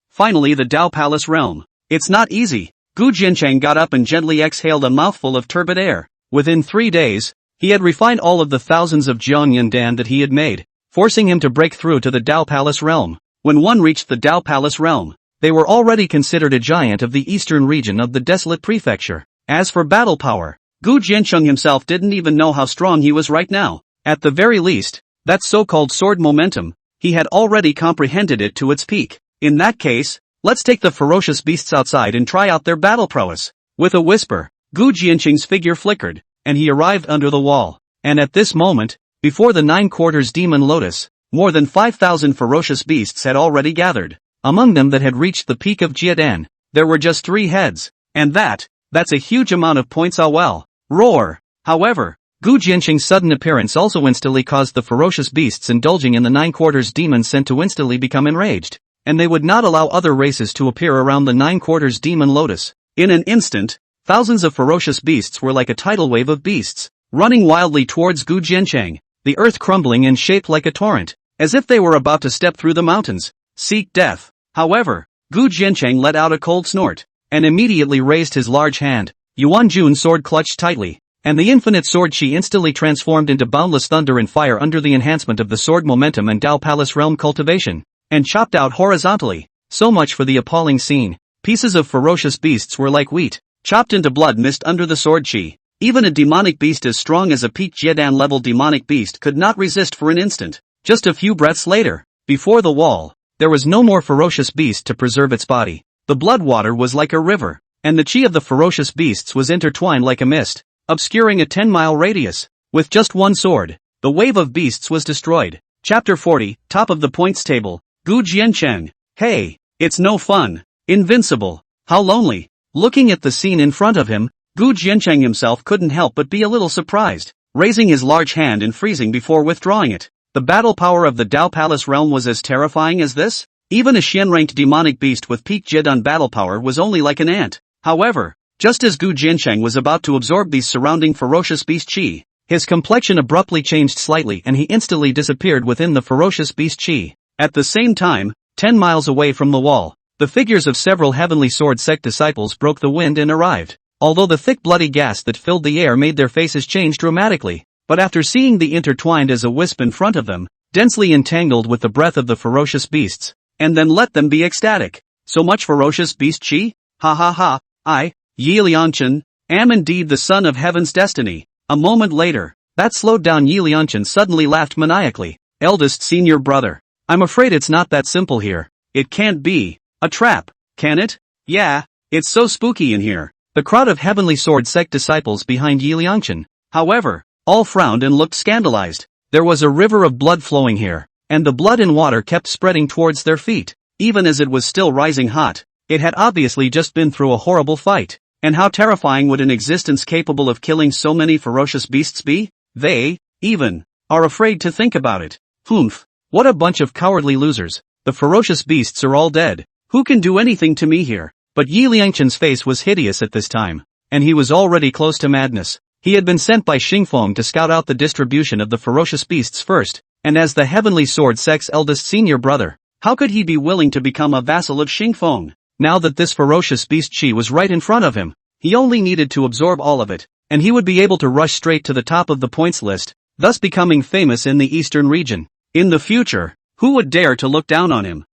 Speaker 1: Finally the Tao Palace realm. It's not easy. Gu Jiancheng got up and gently exhaled a mouthful of turbid air. Within 3 days, he had refined all of the thousands of Jiangyin Dan that he had made, forcing him to break through to the Tao Palace realm. When one reached the Tao Palace realm, they were already considered a giant of the eastern region of the desolate prefecture. As for battle power, Gu Jiancheng himself didn't even know how strong he was right now. At the very least, that so-called sword momentum, he had already comprehended it to its peak. In that case, let's take the ferocious beasts outside and try out their battle prowess. With a whisper, Gu Jiancheng's figure flickered, and he arrived under the wall. And at this moment, before the 9/4 demon lotus, more than 5,000 ferocious beasts had already gathered. Among them that had reached the peak of Jiedan, there were just 3 heads. And that's a huge amount of points. Well. Roar! However, Gu Jiancheng's sudden appearance also instantly caused the ferocious beasts indulging in the 9/4 demon scent to instantly become enraged. And they would not allow other races to appear around the 9/4 demon lotus. In an instant, thousands of ferocious beasts were like a tidal wave of beasts, running wildly towards Gu Jiancheng, the earth crumbling and shaped like a torrent, as if they were about to step through the mountains, seek death. However, Gu Jiancheng let out a cold snort, and immediately raised his large hand. Yuan Jun's sword clutched tightly, and the infinite sword chi instantly transformed into boundless thunder and fire under the enhancement of the sword momentum and Tao Palace realm cultivation, and chopped out horizontally. So much for the appalling scene. Pieces of ferocious beasts were like wheat, chopped into blood mist under the sword chi. Even a demonic beast as strong as a peak Jiedan level demonic beast could not resist for an instant. Just a few breaths later, before the wall, there was no more ferocious beast to preserve its body. The blood water was like a river, and the chi of the ferocious beasts was intertwined like a mist, obscuring a 10-mile radius. With just one sword, the wave of beasts was destroyed. Chapter 40, Top of the Points Table. Gu Jiancheng. Hey, it's no fun. Invincible. How lonely. Looking at the scene in front of him, Gu Jiancheng himself couldn't help but be a little surprised, raising his large hand and freezing before withdrawing it. The battle power of the Tao Palace realm was as terrifying as this? Even a Xian-ranked demonic beast with peak Jiedan battle power was only like an ant. However, just as Gu Jiancheng was about to absorb these surrounding ferocious beast chi, his complexion abruptly changed slightly and he instantly disappeared within the ferocious beast chi. At the same time, 10 miles away from the wall, the figures of several heavenly sword sect disciples broke the wind and arrived. Although the thick bloody gas that filled the air made their faces change dramatically, but after seeing the intertwined as a wisp in front of them, densely entangled with the breath of the ferocious beasts, and then let them be ecstatic. So much ferocious beast chi? Ha ha ha, I, Yi Liangchen, am indeed the son of heaven's destiny. A moment later, that slowed down Yi Liangchen suddenly laughed maniacally. Eldest senior brother. I'm afraid it's not that simple here. It can't be a trap, can it? Yeah, it's so spooky in here. The crowd of heavenly sword sect disciples behind Yi Liangchen, however, all frowned and looked scandalized. There was a river of blood flowing here, and the blood and water kept spreading towards their feet, even as it was still rising hot. It had obviously just been through a horrible fight. And how terrifying would an existence capable of killing so many ferocious beasts be? They, even, are afraid to think about it. Humph. What a bunch of cowardly losers. The ferocious beasts are all dead. Who can do anything to me here? But Yi Liangchen's face was hideous at this time, and he was already close to madness. He had been sent by Xingfeng to scout out the distribution of the ferocious beasts first, and as the heavenly sword sect's eldest senior brother, how could he be willing to become a vassal of Xingfeng? Now that this ferocious beast chi was right in front of him, he only needed to absorb all of it, and he would be able to rush straight to the top of the points list, thus becoming famous in the eastern region. In the future, who would dare to look down on him?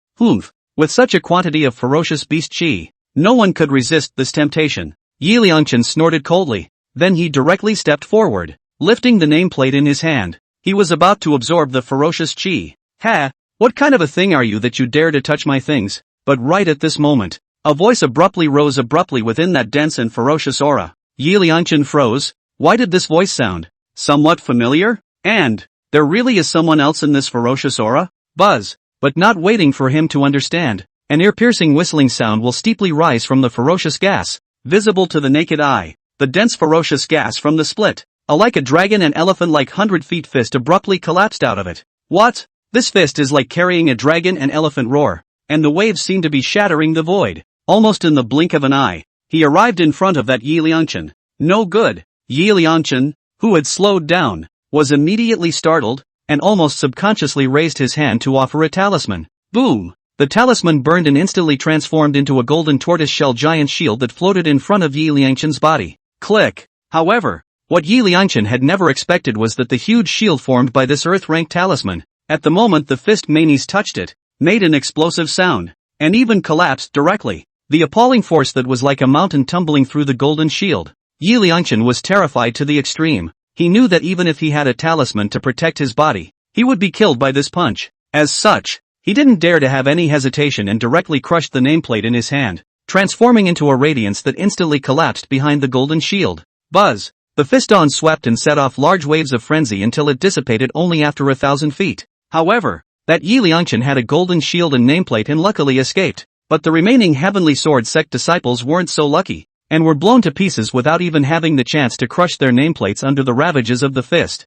Speaker 1: With such a quantity of ferocious beast chi, no one could resist this temptation. Yi Liangchen snorted coldly. Then he directly stepped forward, lifting the nameplate in his hand. He was about to absorb the ferocious chi. Ha! What kind of a thing are you that you dare to touch my things? But right at this moment, a voice abruptly rose within that dense and ferocious aura. Yi Liangchen froze. Why did this voice sound somewhat familiar? And there really is someone else in this ferocious aura? Buzz. But not waiting for him to understand, an ear-piercing whistling sound will steeply rise from the ferocious gas, visible to the naked eye. The dense ferocious gas from the split, like a dragon and elephant-like 100-feet fist abruptly collapsed out of it. What? This fist is like carrying a dragon and elephant roar, and the waves seem to be shattering the void. Almost in the blink of an eye, he arrived in front of that Yi Liangchen. No good. Yi Liangchen, who had slowed down, was immediately startled, and almost subconsciously raised his hand to offer a talisman. Boom! The talisman burned and instantly transformed into a golden tortoise-shell giant shield that floated in front of Yi Liangchen's body. Click! However, what Yi Liangchen had never expected was that the huge shield formed by this earth-rank talisman, at the moment the fist manis touched it, made an explosive sound, and even collapsed directly. The appalling force that was like a mountain tumbling through the golden shield. Yi Liangchen was terrified to the extreme. He knew that even if he had a talisman to protect his body, he would be killed by this punch. As such, he didn't dare to have any hesitation and directly crushed the nameplate in his hand, transforming into a radiance that instantly collapsed behind the golden shield. Buzz! The fiston swept and set off large waves of frenzy until it dissipated only after 1,000 feet. However, that Yi Liangchen had a golden shield and nameplate and luckily escaped, but the remaining Heavenly Sword sect disciples weren't so lucky, and were blown to pieces without even having the chance to crush their nameplates under the ravages of the fist.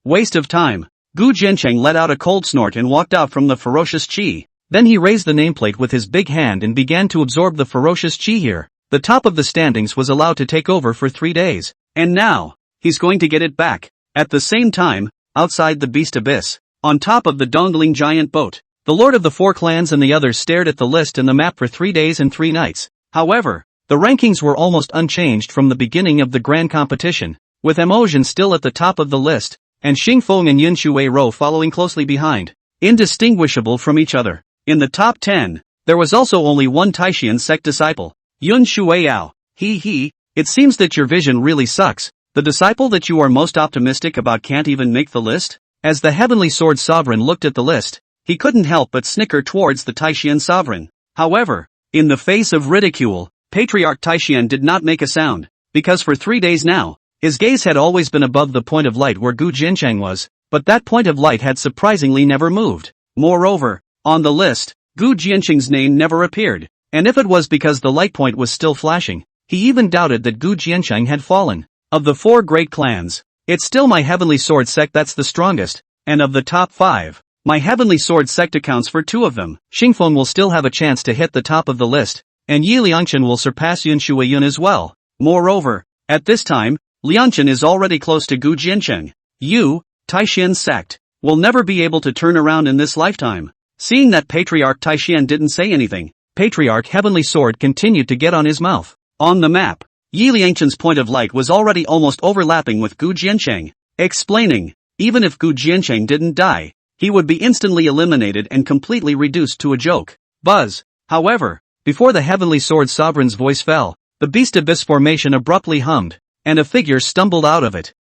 Speaker 1: Waste of time. Gu Jiancheng let out a cold snort and walked out from the ferocious chi. Then he raised the nameplate with his big hand and began to absorb the ferocious chi here. The top of the standings was allowed to take over for 3 days. And now, he's going to get it back. At the same time, outside the beast abyss, on top of the dongling giant boat, the Lord of the Four Clans and the others stared at the list and the map for 3 days and 3 nights. However, the rankings were almost unchanged from the beginning of the grand competition, with Emotion still at the top of the list, and Xingfeng and Yun Shui Rou following closely behind, indistinguishable from each other. In the top 10, there was also only one Taishan sect disciple, Yun Shui Yao. It seems that your vision really sucks. The disciple that you are most optimistic about can't even make the list? As the Heavenly Sword Sovereign looked at the list, he couldn't help but snicker towards the Taishan Sovereign. However, in the face of ridicule, Patriarch Taishan did not make a sound, because for 3 days now, his gaze had always been above the point of light where Gu Jiancheng was, but that point of light had surprisingly never moved. Moreover, on the list, Gu Jiancheng's name never appeared, and if it was because the light point was still flashing, he even doubted that Gu Jiancheng had fallen. Of the 4 great clans, it's still my Heavenly Sword sect that's the strongest, and of the top 5, my Heavenly Sword sect accounts for 2 of them. Xingfeng will still have a chance to hit the top of the list, and Yi Liangchen will surpass Yun Shui Yun as well. Moreover, at this time, Liangchen is already close to Gu Jiancheng. You, Taishan sect, will never be able to turn around in this lifetime. Seeing that Patriarch Taishan didn't say anything, Patriarch Heavenly Sword continued to get on his mouth. On the map, Yi Liangchen's point of light was already almost overlapping with Gu Jiancheng, explaining, even if Gu Jiancheng didn't die, he would be instantly eliminated and completely reduced to a joke. Buzz! However, before the Heavenly Sword Sovereign's voice fell, the Beast Abyss formation abruptly hummed, and a figure stumbled out of it.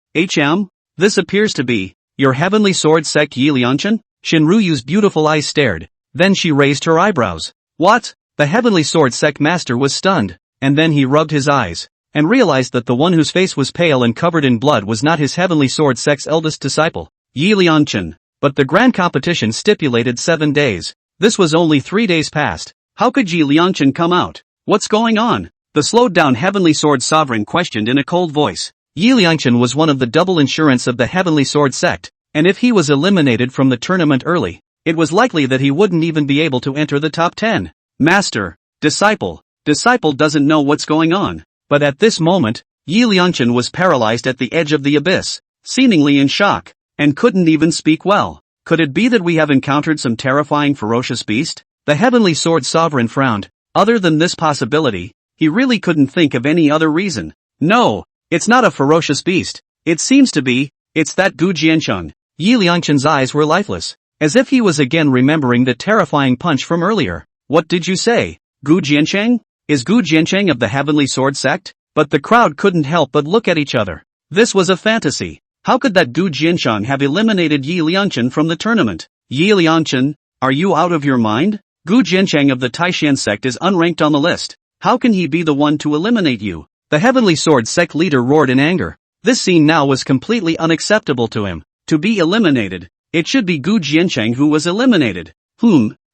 Speaker 1: This appears to be your Heavenly Sword sect Yi Liangchen? Shinruyu's beautiful eyes stared, then she raised her eyebrows. What? The Heavenly Sword sect master was stunned, and then he rubbed his eyes, and realized that the one whose face was pale and covered in blood was not his Heavenly Sword sect's eldest disciple, Yi Liangchen. But the grand competition stipulated 7 days. This was only 3 days past. How could Yi Liangchen come out? What's going on? The slowed-down Heavenly Sword Sovereign questioned in a cold voice. Yi Liangchen was one of the double insurance of the Heavenly Sword sect, and if he was eliminated from the tournament early, it was likely that he wouldn't even be able to enter the top 10. Master, disciple doesn't know what's going on. But at this moment, Yi Liangchen was paralyzed at the edge of the abyss, seemingly in shock, and couldn't even speak well. Could it be that we have encountered some terrifying ferocious beast? The Heavenly Sword Sovereign frowned. Other than this possibility, he really couldn't think of any other reason. No, it's not a ferocious beast. It seems to be, it's that Gu Jiancheng. Yi Liangchen's eyes were lifeless, as if he was again remembering the terrifying punch from earlier. What did you say? Gu Jiancheng? Is Gu Jiancheng of the Heavenly Sword sect? But the crowd couldn't help but look at each other. This was a fantasy. How could that Gu Jiancheng have eliminated Yi Liangchen from the tournament? Yi Liangchen, are you out of your mind? Gu Jiancheng of the Taishan sect is unranked on the list. How can he be the one to eliminate you? The Heavenly Sword sect leader roared in anger. This scene now was completely unacceptable to him. To be eliminated, it should be Gu Jiancheng who was eliminated.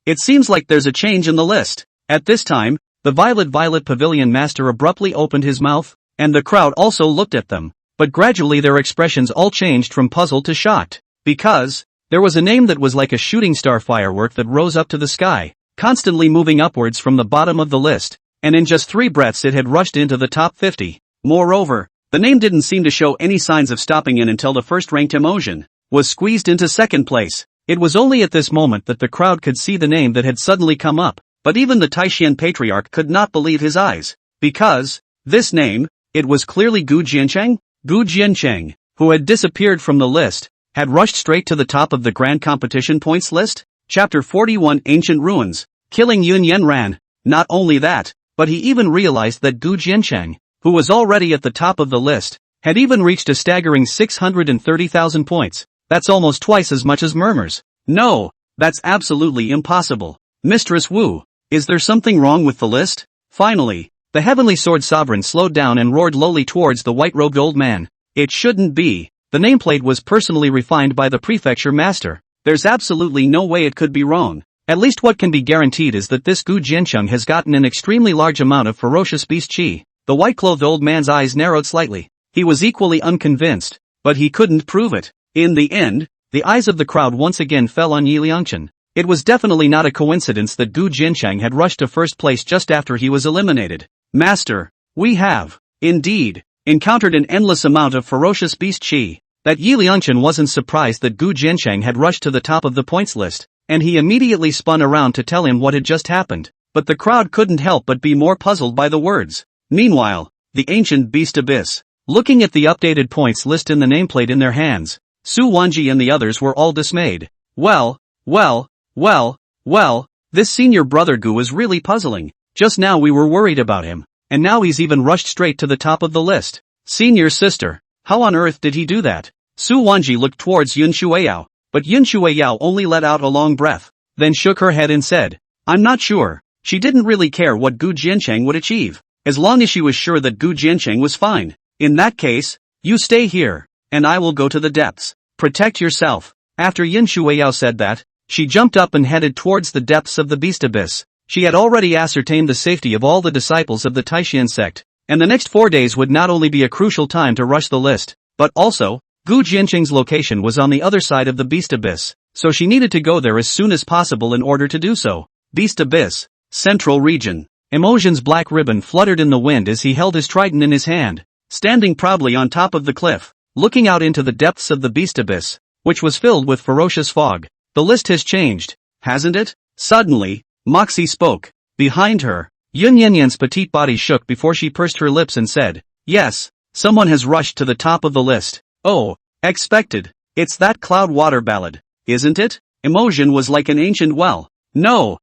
Speaker 1: It seems like there's a change in the list. At this time, the Violet Pavilion master abruptly opened his mouth, and the crowd also looked at them. But gradually their expressions all changed from puzzled to shocked. Because there was a name that was like a shooting star firework that rose up to the sky, constantly moving upwards from the bottom of the list, and in just 3 breaths it had rushed into the top 50. Moreover, the name didn't seem to show any signs of stopping in until the first-ranked emotion was squeezed into second place. It was only at this moment that the crowd could see the name that had suddenly come up, but even the Taishan patriarch could not believe his eyes. Because this name, it was clearly Gu Jiancheng. Gu Jiancheng, who had disappeared from the list, had rushed straight to the top of the grand competition points list. Chapter 41 Ancient Ruins. Killing Yun Yanran. Not only that, but he even realized that Gu Jiancheng, who was already at the top of the list, had even reached a staggering 630,000 points. That's almost twice as much as Murmur's. No, that's absolutely impossible. Mistress Wu, is there something wrong with the list? Finally, the Heavenly Sword Sovereign slowed down and roared lowly towards the white-robed old man. It shouldn't be. The nameplate was personally refined by the prefecture master. There's absolutely no way it could be wrong. At least what can be guaranteed is that this Gu Jiancheng has gotten an extremely large amount of ferocious beast chi. The white-clothed old man's eyes narrowed slightly. He was equally unconvinced, but he couldn't prove it. In the end, the eyes of the crowd once again fell on Yi Liangchen. It was definitely not a coincidence that Gu Jiancheng had rushed to first place just after he was eliminated. Master, we have, indeed, encountered an endless amount of ferocious beast chi. That Yi Liangchen wasn't surprised that Gu Jiancheng had rushed to the top of the points list, and he immediately spun around to tell him what had just happened. But the crowd couldn't help but be more puzzled by the words. Meanwhile, the ancient beast Abyss, looking at the updated points list in the nameplate in their hands, Su Wanji and the others were all dismayed. Well, this senior brother Gu is really puzzling. Just now we were worried about him, and now he's even rushed straight to the top of the list. Senior sister, how on earth did he do that? Su Wanji looked towards Yun Shueyao, but Yun Shueyao only let out a long breath, then shook her head and said, I'm not sure. She didn't really care what Gu Jiancheng would achieve, as long as she was sure that Gu Jiancheng was fine. In that case, you stay here, and I will go to the depths. Protect yourself. After Yin Shueyao said that, she jumped up and headed towards the depths of the beast abyss. She had already ascertained the safety of all the disciples of the Taishan sect, and the next 4 days would not only be a crucial time to rush the list, but also, Gu Jiancheng's location was on the other side of the beast abyss, so she needed to go there as soon as possible in order to do so. Beast abyss, Central Region. Emotion's black ribbon fluttered in the wind as he held his trident in his hand, standing proudly on top of the cliff, looking out into the depths of the beast abyss, which was filled with ferocious fog. The list has changed, hasn't it? Suddenly, Moxie spoke. Behind her, Yun Yanyan's petite body shook before she pursed her lips and said, Yes, someone has rushed to the top of the list. Oh, expected. It's that cloud water ballad, isn't it? Emotion was like an ancient well. No,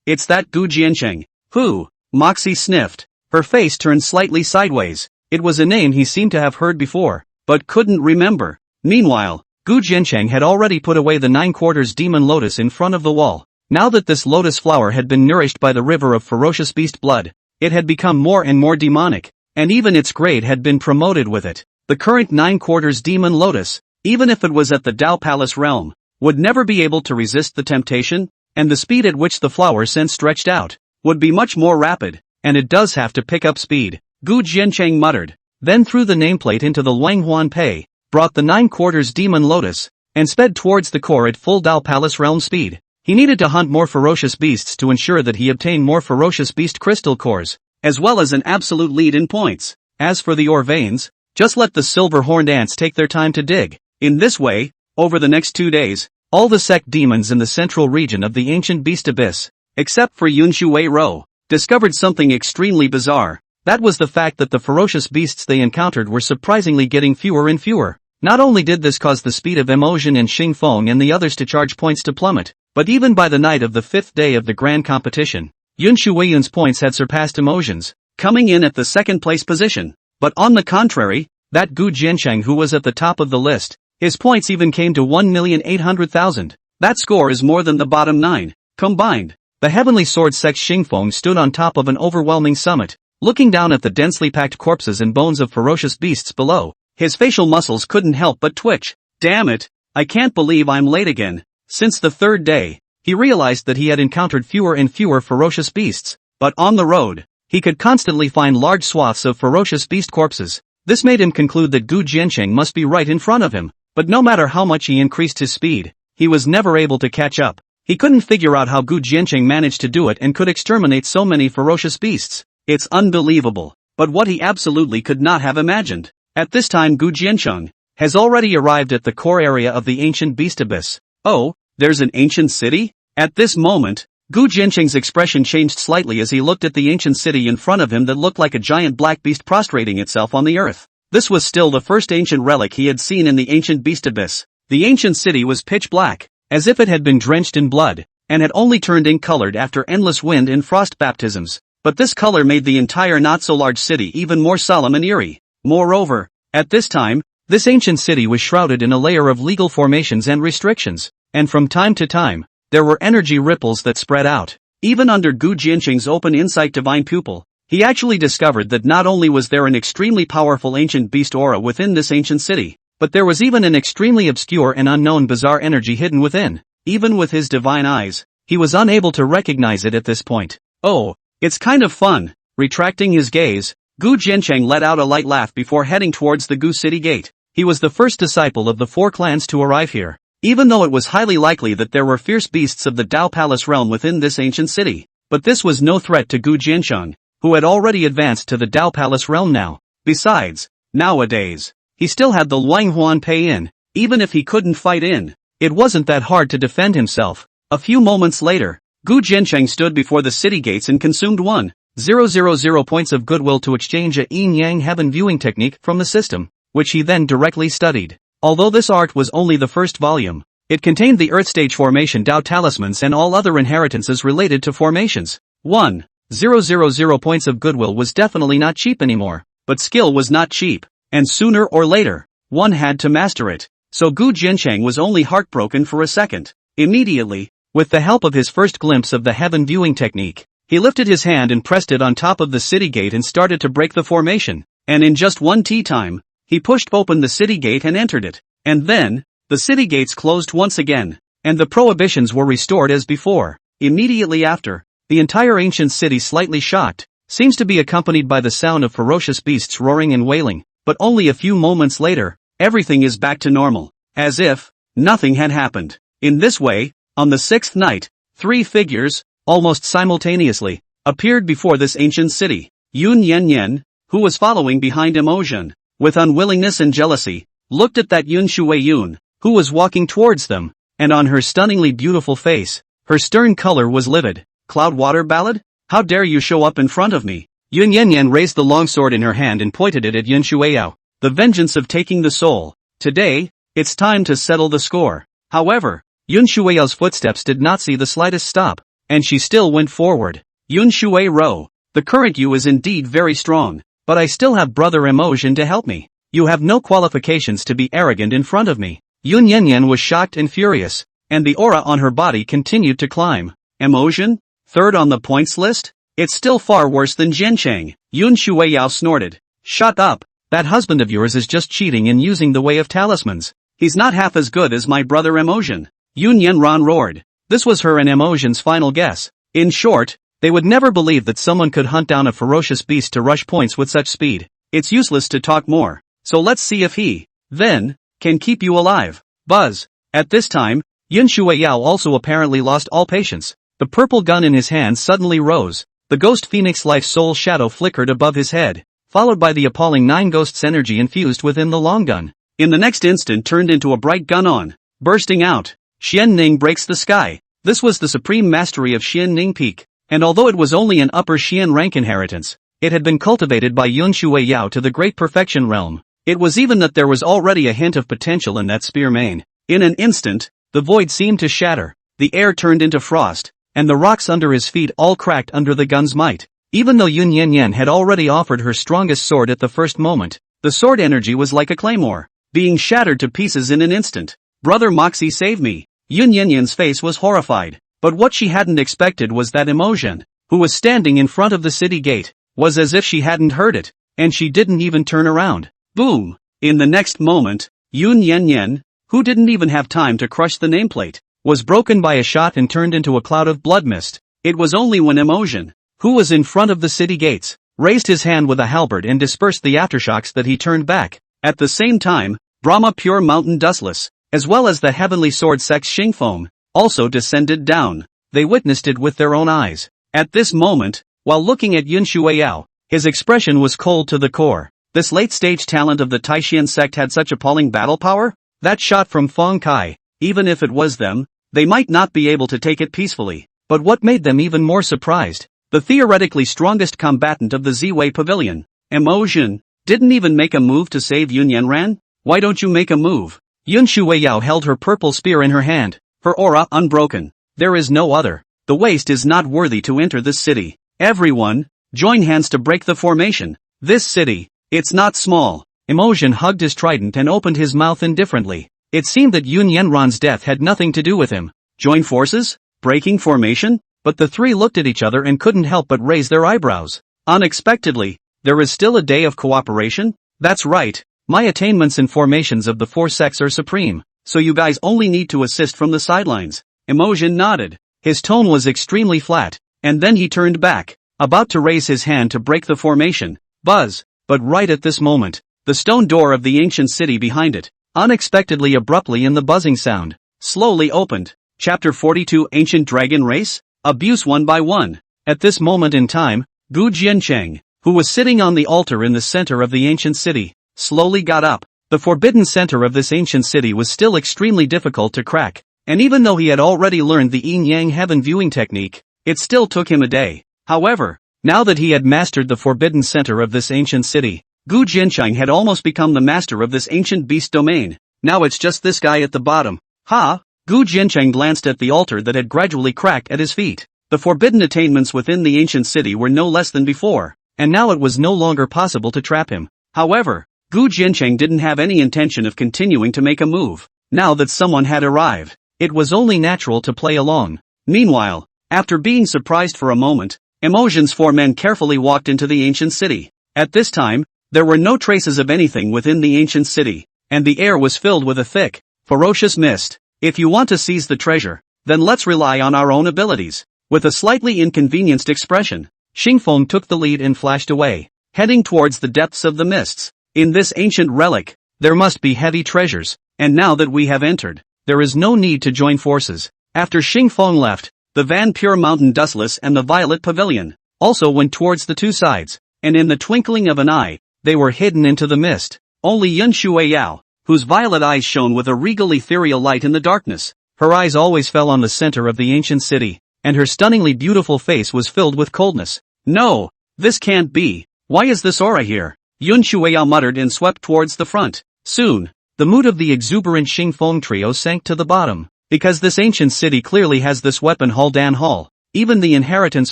Speaker 1: it's that Gu Jiancheng. Who? Moxie sniffed. Her face turned slightly sideways. It was a name he seemed to have heard before, but couldn't remember. Meanwhile, Gu Jiancheng had already put away the 9/4 demon lotus in front of the wall. Now that this lotus flower had been nourished by the river of ferocious beast blood, it had become more and more demonic, and even its grade had been promoted with it. The current 9/4 demon lotus, even if it was at the Dao Palace realm, would never be able to resist the temptation, and the speed at which the flower scent stretched out would be much more rapid, and it does have to pick up speed, Gu Jiancheng muttered, then threw the nameplate into the Langhuan Pei, brought the 9/4 demon lotus, and sped towards the core at full Dao Palace realm speed. He needed to hunt more ferocious beasts to ensure that he obtained more ferocious beast crystal cores, as well as an absolute lead in points. As for the ore veins, just let the silver-horned ants take their time to dig. In this way, over the next 2 days, all the sect demons in the central region of the ancient beast abyss, except for Yun Shui Rou, discovered something extremely bizarre. That was the fact that the ferocious beasts they encountered were surprisingly getting fewer and fewer. Not only did this cause the speed of Emotion and Xing Feng and the others to charge points to plummet, but even by the night of the 5th day of the grand competition, Yun Shuiyun's points had surpassed Emotion's, coming in at the second place position. But on the contrary, that Gu Jiancheng who was at the top of the list, his points even came to 1,800,000. That score is more than the bottom 9, combined. The heavenly sword sex Xing Feng stood on top of an overwhelming summit, looking down at the densely packed corpses and bones of ferocious beasts below. His facial muscles couldn't help but twitch. Damn it, I can't believe I'm late again. Since the 3rd day, he realized that he had encountered fewer and fewer ferocious beasts, but on the road, he could constantly find large swaths of ferocious beast corpses. This made him conclude that Gu Jiancheng must be right in front of him, but no matter how much he increased his speed, he was never able to catch up. He couldn't figure out how Gu Jiancheng managed to do it and could exterminate so many ferocious beasts. It's unbelievable, but what he absolutely could not have imagined. At this time Gu Jiancheng has already arrived at the core area of the ancient beast abyss. Oh, there's an ancient city? At this moment, Gu Jiancheng's expression changed slightly as he looked at the ancient city in front of him that looked like a giant black beast prostrating itself on the earth. This was still the first ancient relic he had seen in the ancient beast abyss. The ancient city was pitch black, as if it had been drenched in blood, and had only turned ink-colored after endless wind and frost baptisms. But this color made the entire not-so-large city even more solemn and eerie. Moreover, at this time, this ancient city was shrouded in a layer of legal formations and restrictions, and from time to time, there were energy ripples that spread out. Even under Gu Jiancheng's open insight divine pupil, he actually discovered that not only was there an extremely powerful ancient beast aura within this ancient city, but there was even an extremely obscure and unknown bizarre energy hidden within. Even with his divine eyes, he was unable to recognize it at this point. Oh, it's kind of fun. Retracting his gaze, Gu Jiancheng let out a light laugh before heading towards the Gu City Gate. He was the first disciple of the 4 clans to arrive here. Even though it was highly likely that there were fierce beasts of the Dao Palace realm within this ancient city. But this was no threat to Gu Jiancheng, who had already advanced to the Dao Palace realm now. Besides, nowadays, he still had the Luanghuan Pei in. Even if he couldn't fight in, it wasn't that hard to defend himself. A few moments later, Gu Jiancheng stood before the city gates and consumed 1,000 points of goodwill to exchange a yin-yang heaven viewing technique from the system, which he then directly studied. Although this art was only the first volume, it contained the Earth Stage Formation Dao Talismans and all other inheritances related to formations. 1,000 points of goodwill was definitely not cheap anymore, but skill was not cheap, and sooner or later, one had to master it. So Gu Jiancheng was only heartbroken for a second. Immediately, with the help of his first glimpse of the heaven viewing technique, he lifted his hand and pressed it on top of the city gate and started to break the formation, and in just one time, he pushed open the city gate and entered it. And then, the city gates closed once again, and the prohibitions were restored as before. Immediately after, the entire ancient city, slightly shocked, seems to be accompanied by the sound of ferocious beasts roaring and wailing, but only a few moments later, everything is back to normal, as if nothing had happened. In this way, on the 6th night, 3 figures, almost simultaneously, appeared before this ancient city. Yun Yanyan, who was following behind Emotion, with unwillingness and jealousy, looked at that Yun Shuiyun, who was walking towards them, and on her stunningly beautiful face, her stern color was livid. Cloudwater Ballad? How dare you show up in front of me? Yun Yanyan raised the long sword in her hand and pointed it at Yun Shuiyao. The vengeance of taking the soul. Today, it's time to settle the score. However, Yun Shuiyao's footsteps did not see the slightest stop, and she still went forward. Yun Shuiao, the current you is indeed very strong, but I still have brother Emotion to help me. You have no qualifications to be arrogant in front of me. Yun Yanyan was shocked and furious, and the aura on her body continued to climb. Emotion? 3rd on the points list? It's still far worse than Jiancheng. Yun Shuiao snorted. Shut up. That husband of yours is just cheating and using the way of talismans. He's not half as good as my brother Emotion. Yun Yanran roared. This was her and Emotion's final guess. In short, they would never believe that someone could hunt down a ferocious beast to rush points with such speed. It's useless to talk more. So let's see if he, then, can keep you alive. Buzz. At this time, Yun Shuiao also apparently lost all patience. The purple gun in his hand suddenly rose. The ghost phoenix life soul shadow flickered above his head, followed by the appalling 9 ghosts energy infused within the long gun. In the next instant turned into a bright gun on, bursting out. Xian Ning breaks the sky. This was the supreme mastery of Xian Ning Peak, and although it was only an upper Xian rank inheritance, it had been cultivated by Yun Shui Yao to the great perfection realm. It was even that there was already a hint of potential in that spear mane. In an instant, the void seemed to shatter, the air turned into frost, and the rocks under his feet all cracked under the gun's might. Even though Yun Yanyan had already offered her strongest sword at the first moment, the sword energy was like a claymore, being shattered to pieces in an instant. "Brother Moxie, save me!" Yun Yanyan's face was horrified, but what she hadn't expected was that Emotion, who was standing in front of the city gate, was as if she hadn't heard it, and she didn't even turn around. Boom! In the next moment, Yun Yanyan, who didn't even have time to crush the nameplate, was broken by a shot and turned into a cloud of blood mist. It was only when Emotion, who was in front of the city gates, raised his hand with a halberd and dispersed the aftershocks that he turned back. At the same time, Brahma Pure Mountain Dustless, as well as the heavenly sword sex Xingfeng, also descended down. They witnessed it with their own eyes. At this moment, while looking at Yun Shuiyao, his expression was cold to the core. This late-stage talent of the Taishian sect had such appalling battle power? That shot from Feng Kai, even if it was them, they might not be able to take it peacefully. But what made them even more surprised? The theoretically strongest combatant of the Z-Wei Pavilion, Emotion, didn't even make a move to save Yun Yanran? Why don't you make a move? Yun Shuiyao held her purple spear in her hand, her aura unbroken. There is no other. The waste is not worthy to enter this city. Everyone, join hands to break the formation. This city, it's not small. Emotion hugged his trident and opened his mouth indifferently. It seemed that Yun Yanran's death had nothing to do with him. Join forces? Breaking formation? But the three looked at each other and couldn't help but raise their eyebrows. Unexpectedly, there is still a day of cooperation? That's right. My attainments and formations of the four sects are supreme, so you guys only need to assist from the sidelines. Emotion nodded. His tone was extremely flat, and then he turned back, about to raise his hand to break the formation. Buzz! But right at this moment, the stone door of the ancient city behind it, unexpectedly abruptly in the buzzing sound, slowly opened. Chapter 42 Ancient Dragon Race? Abuse one by one. At this moment in time, Gu Jiancheng, who was sitting on the altar in the center of the ancient city, slowly got up. The forbidden center of this ancient city was still extremely difficult to crack, and even though he had already learned the yin-yang heaven viewing technique, it still took him a day. However, now that he had mastered the forbidden center of this ancient city, Gu Jiancheng had almost become the master of this ancient beast domain. Now it's just this guy at the bottom. Ha! Gu Jiancheng glanced at the altar that had gradually cracked at his feet. The forbidden attainments within the ancient city were no less than before, and now it was no longer possible to trap him. However, Gu Jiancheng didn't have any intention of continuing to make a move. Now that someone had arrived, it was only natural to play along. Meanwhile, after being surprised for a moment, Emotion's four men carefully walked into the ancient city. At this time, there were no traces of anything within the ancient city, and the air was filled with a thick, ferocious mist. If you want to seize the treasure, then let's rely on our own abilities. With a slightly inconvenienced expression, Xingfeng took the lead and flashed away, heading towards the depths of the mists. In this ancient relic, there must be heavy treasures, and now that we have entered, there is no need to join forces. After Xingfeng left, the Van Pure Mountain Dustless and the Violet Pavilion also went towards the two sides, and in the twinkling of an eye, they were hidden into the mist. Only Yun Shuiyao, whose violet eyes shone with a regal ethereal light in the darkness, her eyes always fell on the center of the ancient city, and her stunningly beautiful face was filled with coldness. No, this can't be. Why is this aura here? Yun Shuiyao muttered and swept towards the front. Soon, the mood of the exuberant Xingfeng trio sank to the bottom. Because this ancient city clearly has this weapon hall Dan Hall, even the inheritance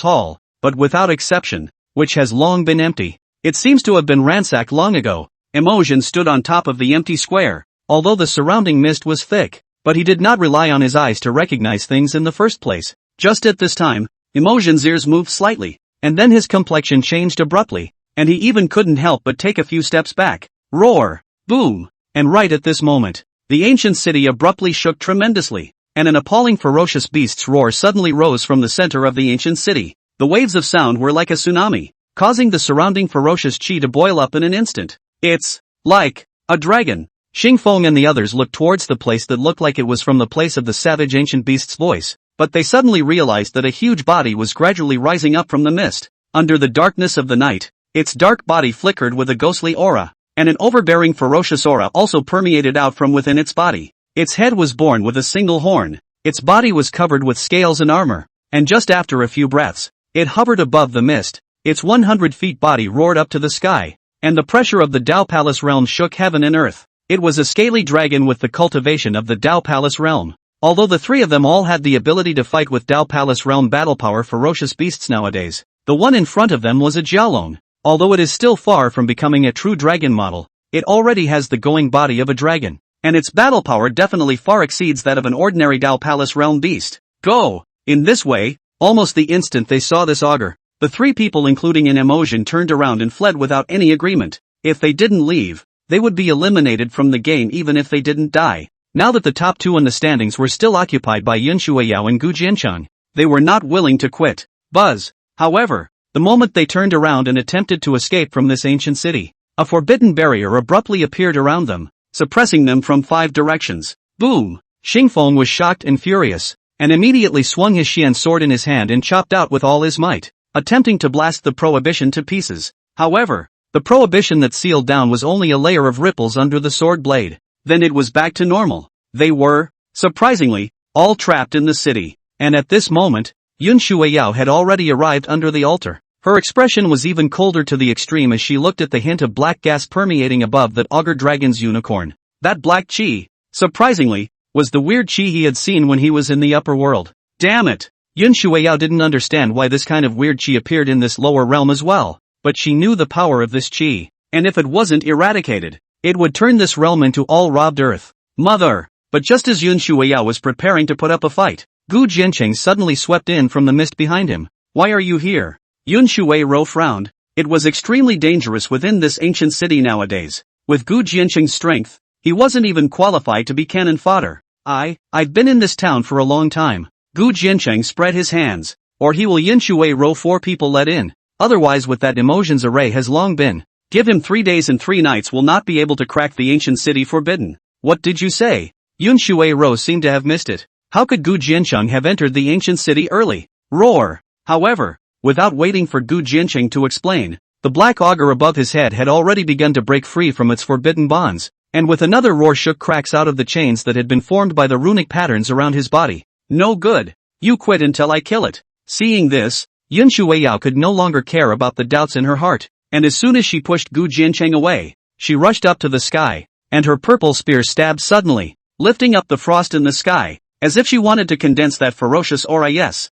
Speaker 1: hall, but without exception, which has long been empty. It seems to have been ransacked long ago. Emotion stood on top of the empty square, although the surrounding mist was thick, but he did not rely on his eyes to recognize things in the first place. Just at this time, Emotion's ears moved slightly, and then his complexion changed abruptly, and he even couldn't help but take a few steps back. Roar! Boom! And right at this moment, the ancient city abruptly shook tremendously, and an appalling ferocious beast's roar suddenly rose from the center of the ancient city. The waves of sound were like a tsunami, causing the surrounding ferocious chi to boil up in an instant. It's like a dragon. Xingfeng and the others looked towards the place that looked like it was from the place of the savage ancient beast's voice, but they suddenly realized that a huge body was gradually rising up from the mist. Under the darkness of the night, its dark body flickered with a ghostly aura, and an overbearing ferocious aura also permeated out from within its body. Its head was born with a single horn, its body was covered with scales and armor, and just after a few breaths, It hovered above the mist, its 100 feet body roared up to the sky, and the pressure of the Tao Palace realm shook heaven and earth. It was a scaly dragon with the cultivation of the Tao Palace realm. Although the three of them all had the ability to fight with Tao Palace realm battle power ferocious beasts nowadays, the one in front of them was a Jiaolong. Although it is still far from becoming a true dragon model, it already has the going body of a dragon, and its battle power definitely far exceeds that of an ordinary Tao Palace realm beast. Go! In this way, almost the instant they saw this augur, the three people including an emotion turned around and fled without any agreement. If they didn't leave, they would be eliminated from the game even if they didn't die. Now that the top two in the standings were still occupied by Yun Shuiyao and Gu Jiancheng, they were not willing to quit. Buzz, however, the moment they turned around and attempted to escape from this ancient city, a forbidden barrier abruptly appeared around them, suppressing them from 5 directions. Boom! Xingfeng was shocked and furious, and immediately swung his Xian sword in his hand and chopped out with all his might, attempting to blast the prohibition to pieces. However, the prohibition that sealed down was only a layer of ripples under the sword blade. Then it was back to normal. They were, surprisingly, all trapped in the city, and at this moment, Yun Shuiyao had already arrived under the altar. Her expression was even colder to the extreme as she looked at the hint of black gas permeating above that augur dragon's unicorn. That black chi, surprisingly, was the weird chi he had seen when he was in the upper world. Damn it! Yun Shuiyao didn't understand why this kind of weird chi appeared in this lower realm as well, but she knew the power of this chi, and if it wasn't eradicated, it would turn this realm into all robbed earth. Mother! But just as Yun Shuiyao was preparing to put up a fight, Gu Jiancheng suddenly swept in from the mist behind him. Why are you here? Yun Shuiyao frowned. It was extremely dangerous within this ancient city nowadays. With Gu Jiancheng's strength, he wasn't even qualified to be cannon fodder. I've been in this town for a long time. Gu Jiancheng spread his hands. Or he will Yun Shuiyao 4 people let in. Otherwise with that emotions array has long been. Give him 3 days and 3 nights will not be able to crack the ancient city forbidden. What did you say? Yun Shuiyao seemed to have missed it. How could Gu Jiancheng have entered the ancient city early? Roar! However, without waiting for Gu Jiancheng to explain, the black augur above his head had already begun to break free from its forbidden bonds, and with another roar shook cracks out of the chains that had been formed by the runic patterns around his body. No good. You quit until I kill it. Seeing this, Yun Shuiyao could no longer care about the doubts in her heart, and as soon as she pushed Gu Jiancheng away, she rushed up to the sky, and her purple spear stabbed suddenly, lifting up the frost in the sky, as if she wanted to condense that ferocious aura. Yes,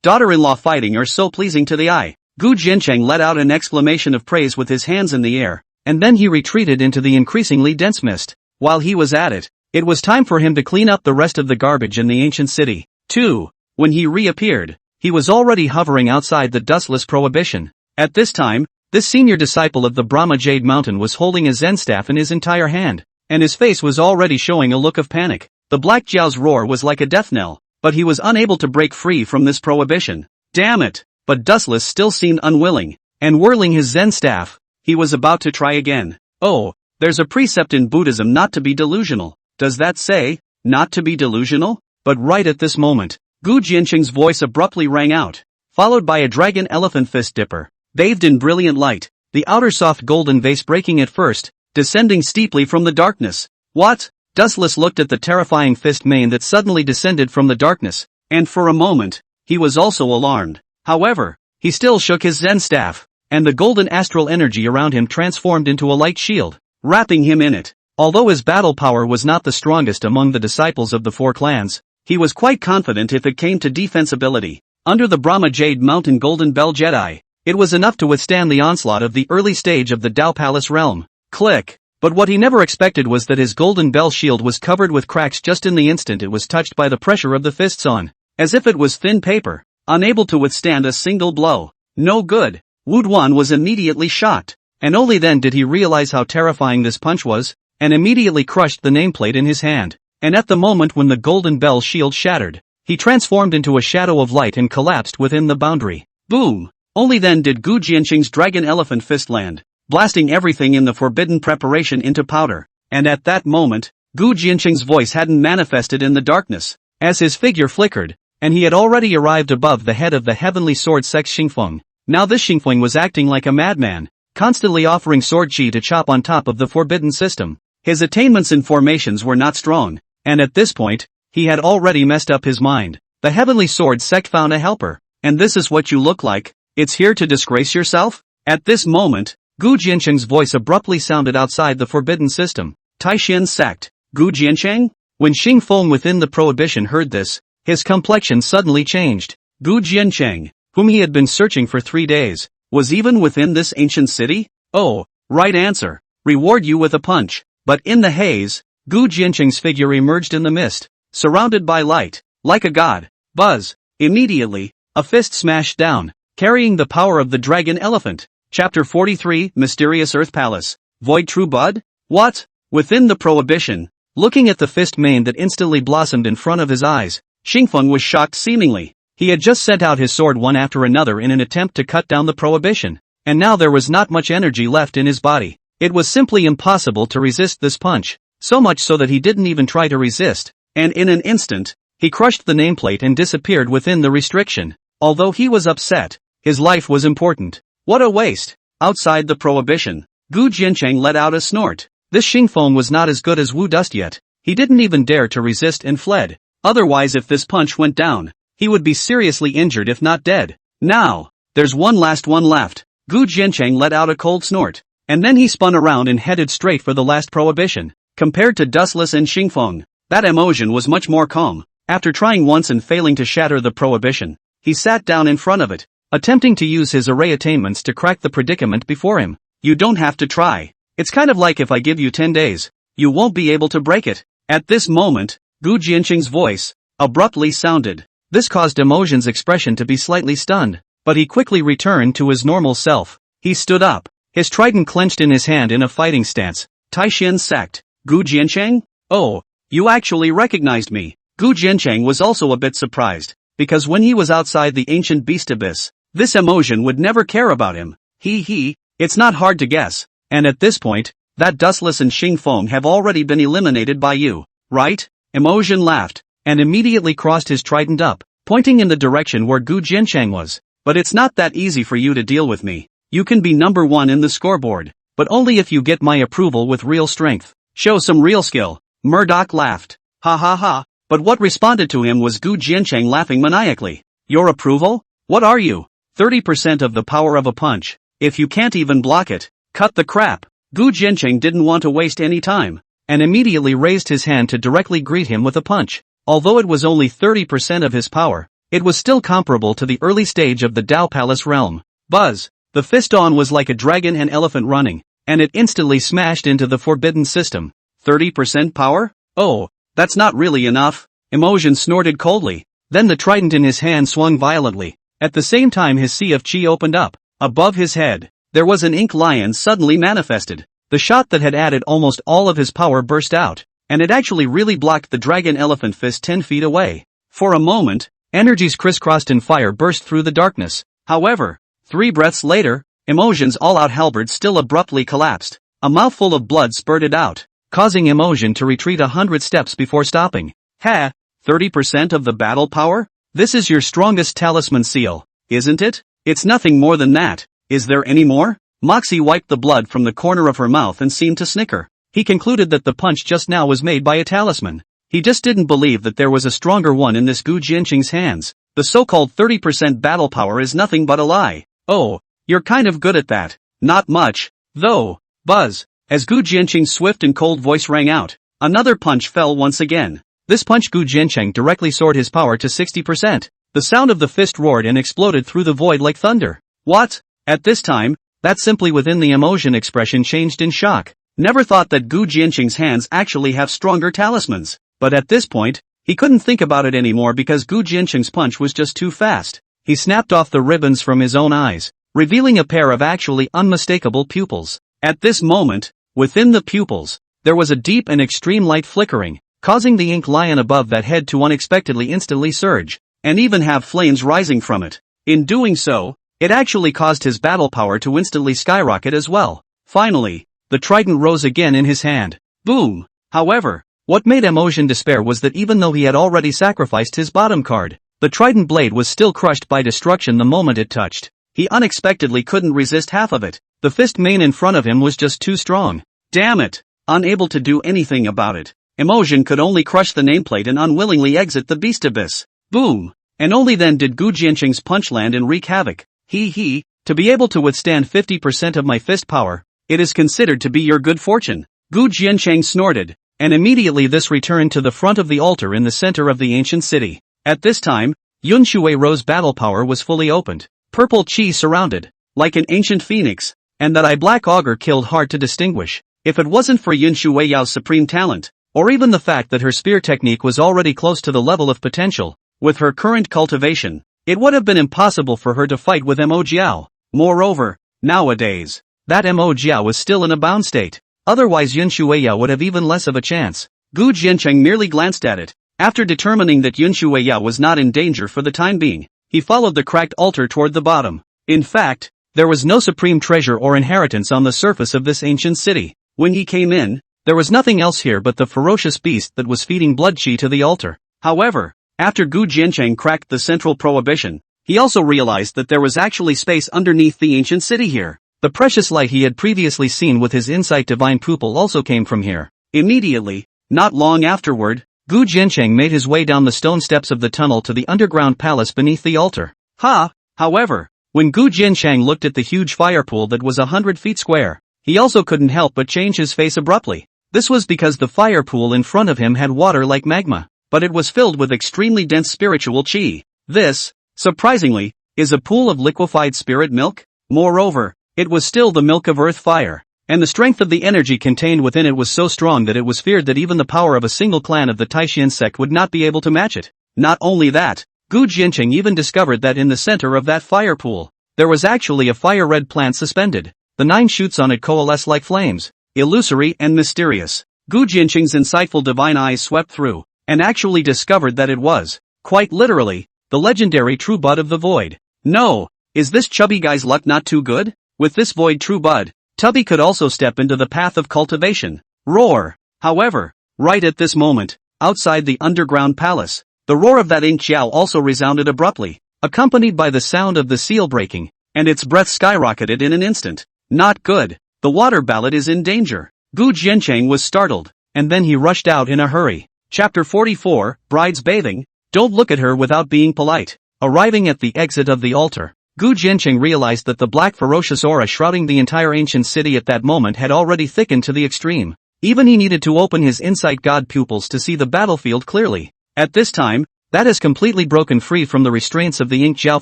Speaker 1: daughter-in-law fighting are so pleasing to the eye. Gu Jiancheng let out an exclamation of praise with his hands in the air, and then he retreated into the increasingly dense mist. While he was at it, it was time for him to clean up the rest of the garbage in the ancient city. 2. When he reappeared, he was already hovering outside the dustless prohibition. At this time, this senior disciple of the Brahma Jade Mountain was holding a Zen staff in his entire hand, and his face was already showing a look of panic. The Black Jiao's roar was like a death knell, but he was unable to break free from this prohibition. Damn it! But Dustless still seemed unwilling, and whirling his Zen staff, he was about to try again. Oh, there's a precept in Buddhism not to be delusional. Does that say, not to be delusional? But right at this moment, Gu Jiancheng's voice abruptly rang out, followed by a dragon elephant fist dipper, bathed in brilliant light, the outer soft golden vase breaking at first, descending steeply from the darkness. What? Dustless looked at the terrifying fist mane that suddenly descended from the darkness, and for a moment, he was also alarmed. However, he still shook his Zen staff, and the golden astral energy around him transformed into a light shield, wrapping him in it. Although his battle power was not the strongest among the disciples of the 4 clans, he was quite confident if it came to defensibility. Under the Brahma Jade Mountain Golden Bell Jedi, it was enough to withstand the onslaught of the early stage of the Tao Palace realm. Click! But what he never expected was that his golden bell shield was covered with cracks just in the instant it was touched by the pressure of the fists on, as if it was thin paper, unable to withstand a single blow. No good. Wu Duan was immediately shocked, and only then did he realize how terrifying this punch was, and immediately crushed the nameplate in his hand. And at the moment when the golden bell shield shattered, he transformed into a shadow of light and collapsed within the boundary. Boom! Only then did Gu Jiancheng's dragon elephant fist land, blasting everything in the forbidden preparation into powder. And at that moment, Gu Jiancheng's voice hadn't manifested in the darkness, as his figure flickered, and he had already arrived above the head of the heavenly sword sex Xingfeng. Now this Xingfeng was acting like a madman, constantly offering sword chi to chop on top of the forbidden system. His attainments and formations were not strong, and at this point, he had already messed up his mind. The heavenly sword sect found a helper. And this is what you look like? It's here to disgrace yourself? At this moment, Gu Jiancheng's voice abruptly sounded outside the forbidden system. Taishan sect. Gu Jiancheng? When Xing Feng within the prohibition heard this, his complexion suddenly changed. Gu Jiancheng, whom he had been searching for 3 days, was even within this ancient city? Oh, right answer. Reward you with a punch. But in the haze, Gu Jiancheng's figure emerged in the mist, surrounded by light, like a god. Buzz. Immediately, a fist smashed down, carrying the power of the dragon elephant. Chapter 43, Mysterious Earth Palace. Void True Bud? What? Within the prohibition, looking at the fist mane that instantly blossomed in front of his eyes, Xingfeng was shocked seemingly. He had just sent out his sword one after another in an attempt to cut down the prohibition, and now there was not much energy left in his body. It was simply impossible to resist this punch, so much so that he didn't even try to resist, and in an instant, he crushed the nameplate and disappeared within the restriction. Although he was upset, his life was important. What a waste! Outside the prohibition, Gu Jiancheng let out a snort. This Xingfeng was not as good as Wu Dust yet. He didn't even dare to resist and fled. Otherwise, if this punch went down, he would be seriously injured if not dead. Now, there's one last one left. Gu Jiancheng let out a cold snort, and then he spun around and headed straight for the last prohibition. Compared to Dustless and Xingfeng, that emotion was much more calm. After trying once and failing to shatter the prohibition, he sat down in front of it, attempting to use his array attainments to crack the predicament before him. You don't have to try. It's kind of like if I give you 10 days, you won't be able to break it. At this moment, Gu Jiancheng's voice abruptly sounded. This caused Emotion's expression to be slightly stunned, but he quickly returned to his normal self. He stood up, his trident clenched in his hand in a fighting stance. Taishan sect. Gu Jiancheng? Oh, you actually recognized me. Gu Jiancheng was also a bit surprised, because when he was outside the ancient beast abyss, this Emotion would never care about him. It's not hard to guess. And at this point, that Dustless and Xingfeng have already been eliminated by you, right? Emotion laughed, and immediately crossed his trident up, pointing in the direction where Gu Jiancheng was. But it's not that easy for you to deal with me. You can be number 1 in the scoreboard, but only if you get my approval with real strength. Show some real skill. Murdoch laughed. Ha ha ha. But what responded to him was Gu Jiancheng laughing maniacally. Your approval? What are you? 30% of the power of a punch. If you can't even block it, cut the crap. Gu Jiancheng didn't want to waste any time, and immediately raised his hand to directly greet him with a punch. Although it was only 30% of his power, it was still comparable to the early stage of the Dao Palace realm. Buzz! The fist on was like a dragon and elephant running, and it instantly smashed into the forbidden system. 30% power? Oh, that's not really enough. Emotion snorted coldly. Then the trident in his hand swung violently. At the same time his sea of chi opened up. Above his head, there was an ink lion suddenly manifested. The shot that had added almost all of his power burst out, and it actually really blocked the dragon elephant fist 10 feet away. For a moment, energies crisscrossed and fire burst through the darkness. However, 3 breaths later, Emotion's all-out halberd still abruptly collapsed. A mouthful of blood spurted out, causing Emotion to retreat 100 steps before stopping. 30% of the battle power? This is your strongest talisman seal, isn't it? It's nothing more than that. Is there any more? Moxie wiped the blood from the corner of her mouth and seemed to snicker. He concluded that the punch just now was made by a talisman. He just didn't believe that there was a stronger one in this Gu Jiancheng's hands. The so-called 30% battle power is nothing but a lie. Oh, you're kind of good at that. Not much, though. Buzz! As Gu Jiancheng's swift and cold voice rang out, another punch fell once again. This punch Gu Jiancheng directly soared his power to 60%. The sound of the fist roared and exploded through the void like thunder. What? At this time, that simply within the Emotion expression changed in shock. Never thought that Gu Jiancheng's hands actually have stronger talismans. But at this point, he couldn't think about it anymore because Gu Jiancheng's punch was just too fast. He snapped off the ribbons from his own eyes, revealing a pair of actually unmistakable pupils. At this moment, within the pupils, there was a deep and extreme light flickering, causing the ink lion above that head to unexpectedly instantly surge, and even have flames rising from it. In doing so, it actually caused his battle power to instantly skyrocket as well. Finally, the trident rose again in his hand. Boom! However, what made Emotion despair was that even though he had already sacrificed his bottom card, the trident blade was still crushed by destruction the moment it touched. He unexpectedly couldn't resist half of it. The fist mane in front of him was just too strong. Damn it! Unable to do anything about it, Emotion could only crush the nameplate and unwillingly exit the beast abyss. Boom! and only then did Gu Jianqing's punch land and wreak havoc. To be able to withstand 50% of my fist power, it is considered to be your good fortune. Gu Jianqing snorted, and immediately this returned to the front of the altar in the center of the ancient city. At this time, Yun Shui's battle power was fully opened. Purple chi surrounded, like an ancient phoenix, and that eye black augur killed hard to distinguish. If it wasn't for Yun Shui's supreme talent, or even the fact that her spear technique was already close to the level of potential, with her current cultivation, it would have been impossible for her to fight with Mo Jiao. Moreover, nowadays, that Mo Jiao was still in a bound state. Otherwise Yun Shuiya would have even less of a chance. Gu Jianqing merely glanced at it. After determining that Yun Shuiya was not in danger for the time being, he followed the cracked altar toward the bottom. In fact, there was no supreme treasure or inheritance on the surface of this ancient city. When he came in, there was nothing else here but the ferocious beast that was feeding blood chi to the altar. However, after Gu Jianqing cracked the central prohibition, he also realized that there was actually space underneath the ancient city here. The precious light he had previously seen with his insight divine pupil also came from here. Immediately, not long afterward, Gu Jianqing made his way down the stone steps of the tunnel to the underground palace beneath the altar. However, when Gu Jianqing looked at the huge fire pool that was 100 feet square, he also couldn't help but change his face abruptly. This was because the fire pool in front of him had water like magma, but it was filled with extremely dense spiritual chi. This, surprisingly, is a pool of liquefied spirit milk. Moreover, it was still the milk of earth fire, and the strength of the energy contained within it was so strong that it was feared that even the power of a single clan of the Taishan sect would not be able to match it. Not only that, Gu Jianqing even discovered that in the center of that fire pool, there was actually a fire-red plant suspended. The 9 shoots on it coalesced like flames, illusory and mysterious. Gu Jianqing's insightful divine eyes swept through, and actually discovered that it was, quite literally, the legendary True Bud of the Void. No, is this chubby guy's luck not too good? With this Void True Bud, Tubby could also step into the path of cultivation. Roar! However, right at this moment, outside the underground palace, the roar of that ink Xiao also resounded abruptly, accompanied by the sound of the seal breaking, and its breath skyrocketed in an instant. Not good. The water ballad is in danger. Gu Jianqing was startled, and then he rushed out in a hurry. Chapter 44, Brides Bathing. Don't look at her without being polite. Arriving at the exit of the altar, Gu Jianqing realized that the black ferocious aura shrouding the entire ancient city at that moment had already thickened to the extreme. Even he needed to open his insight god pupils to see the battlefield clearly. At this time, that has completely broken free from the restraints of the Ink Jiao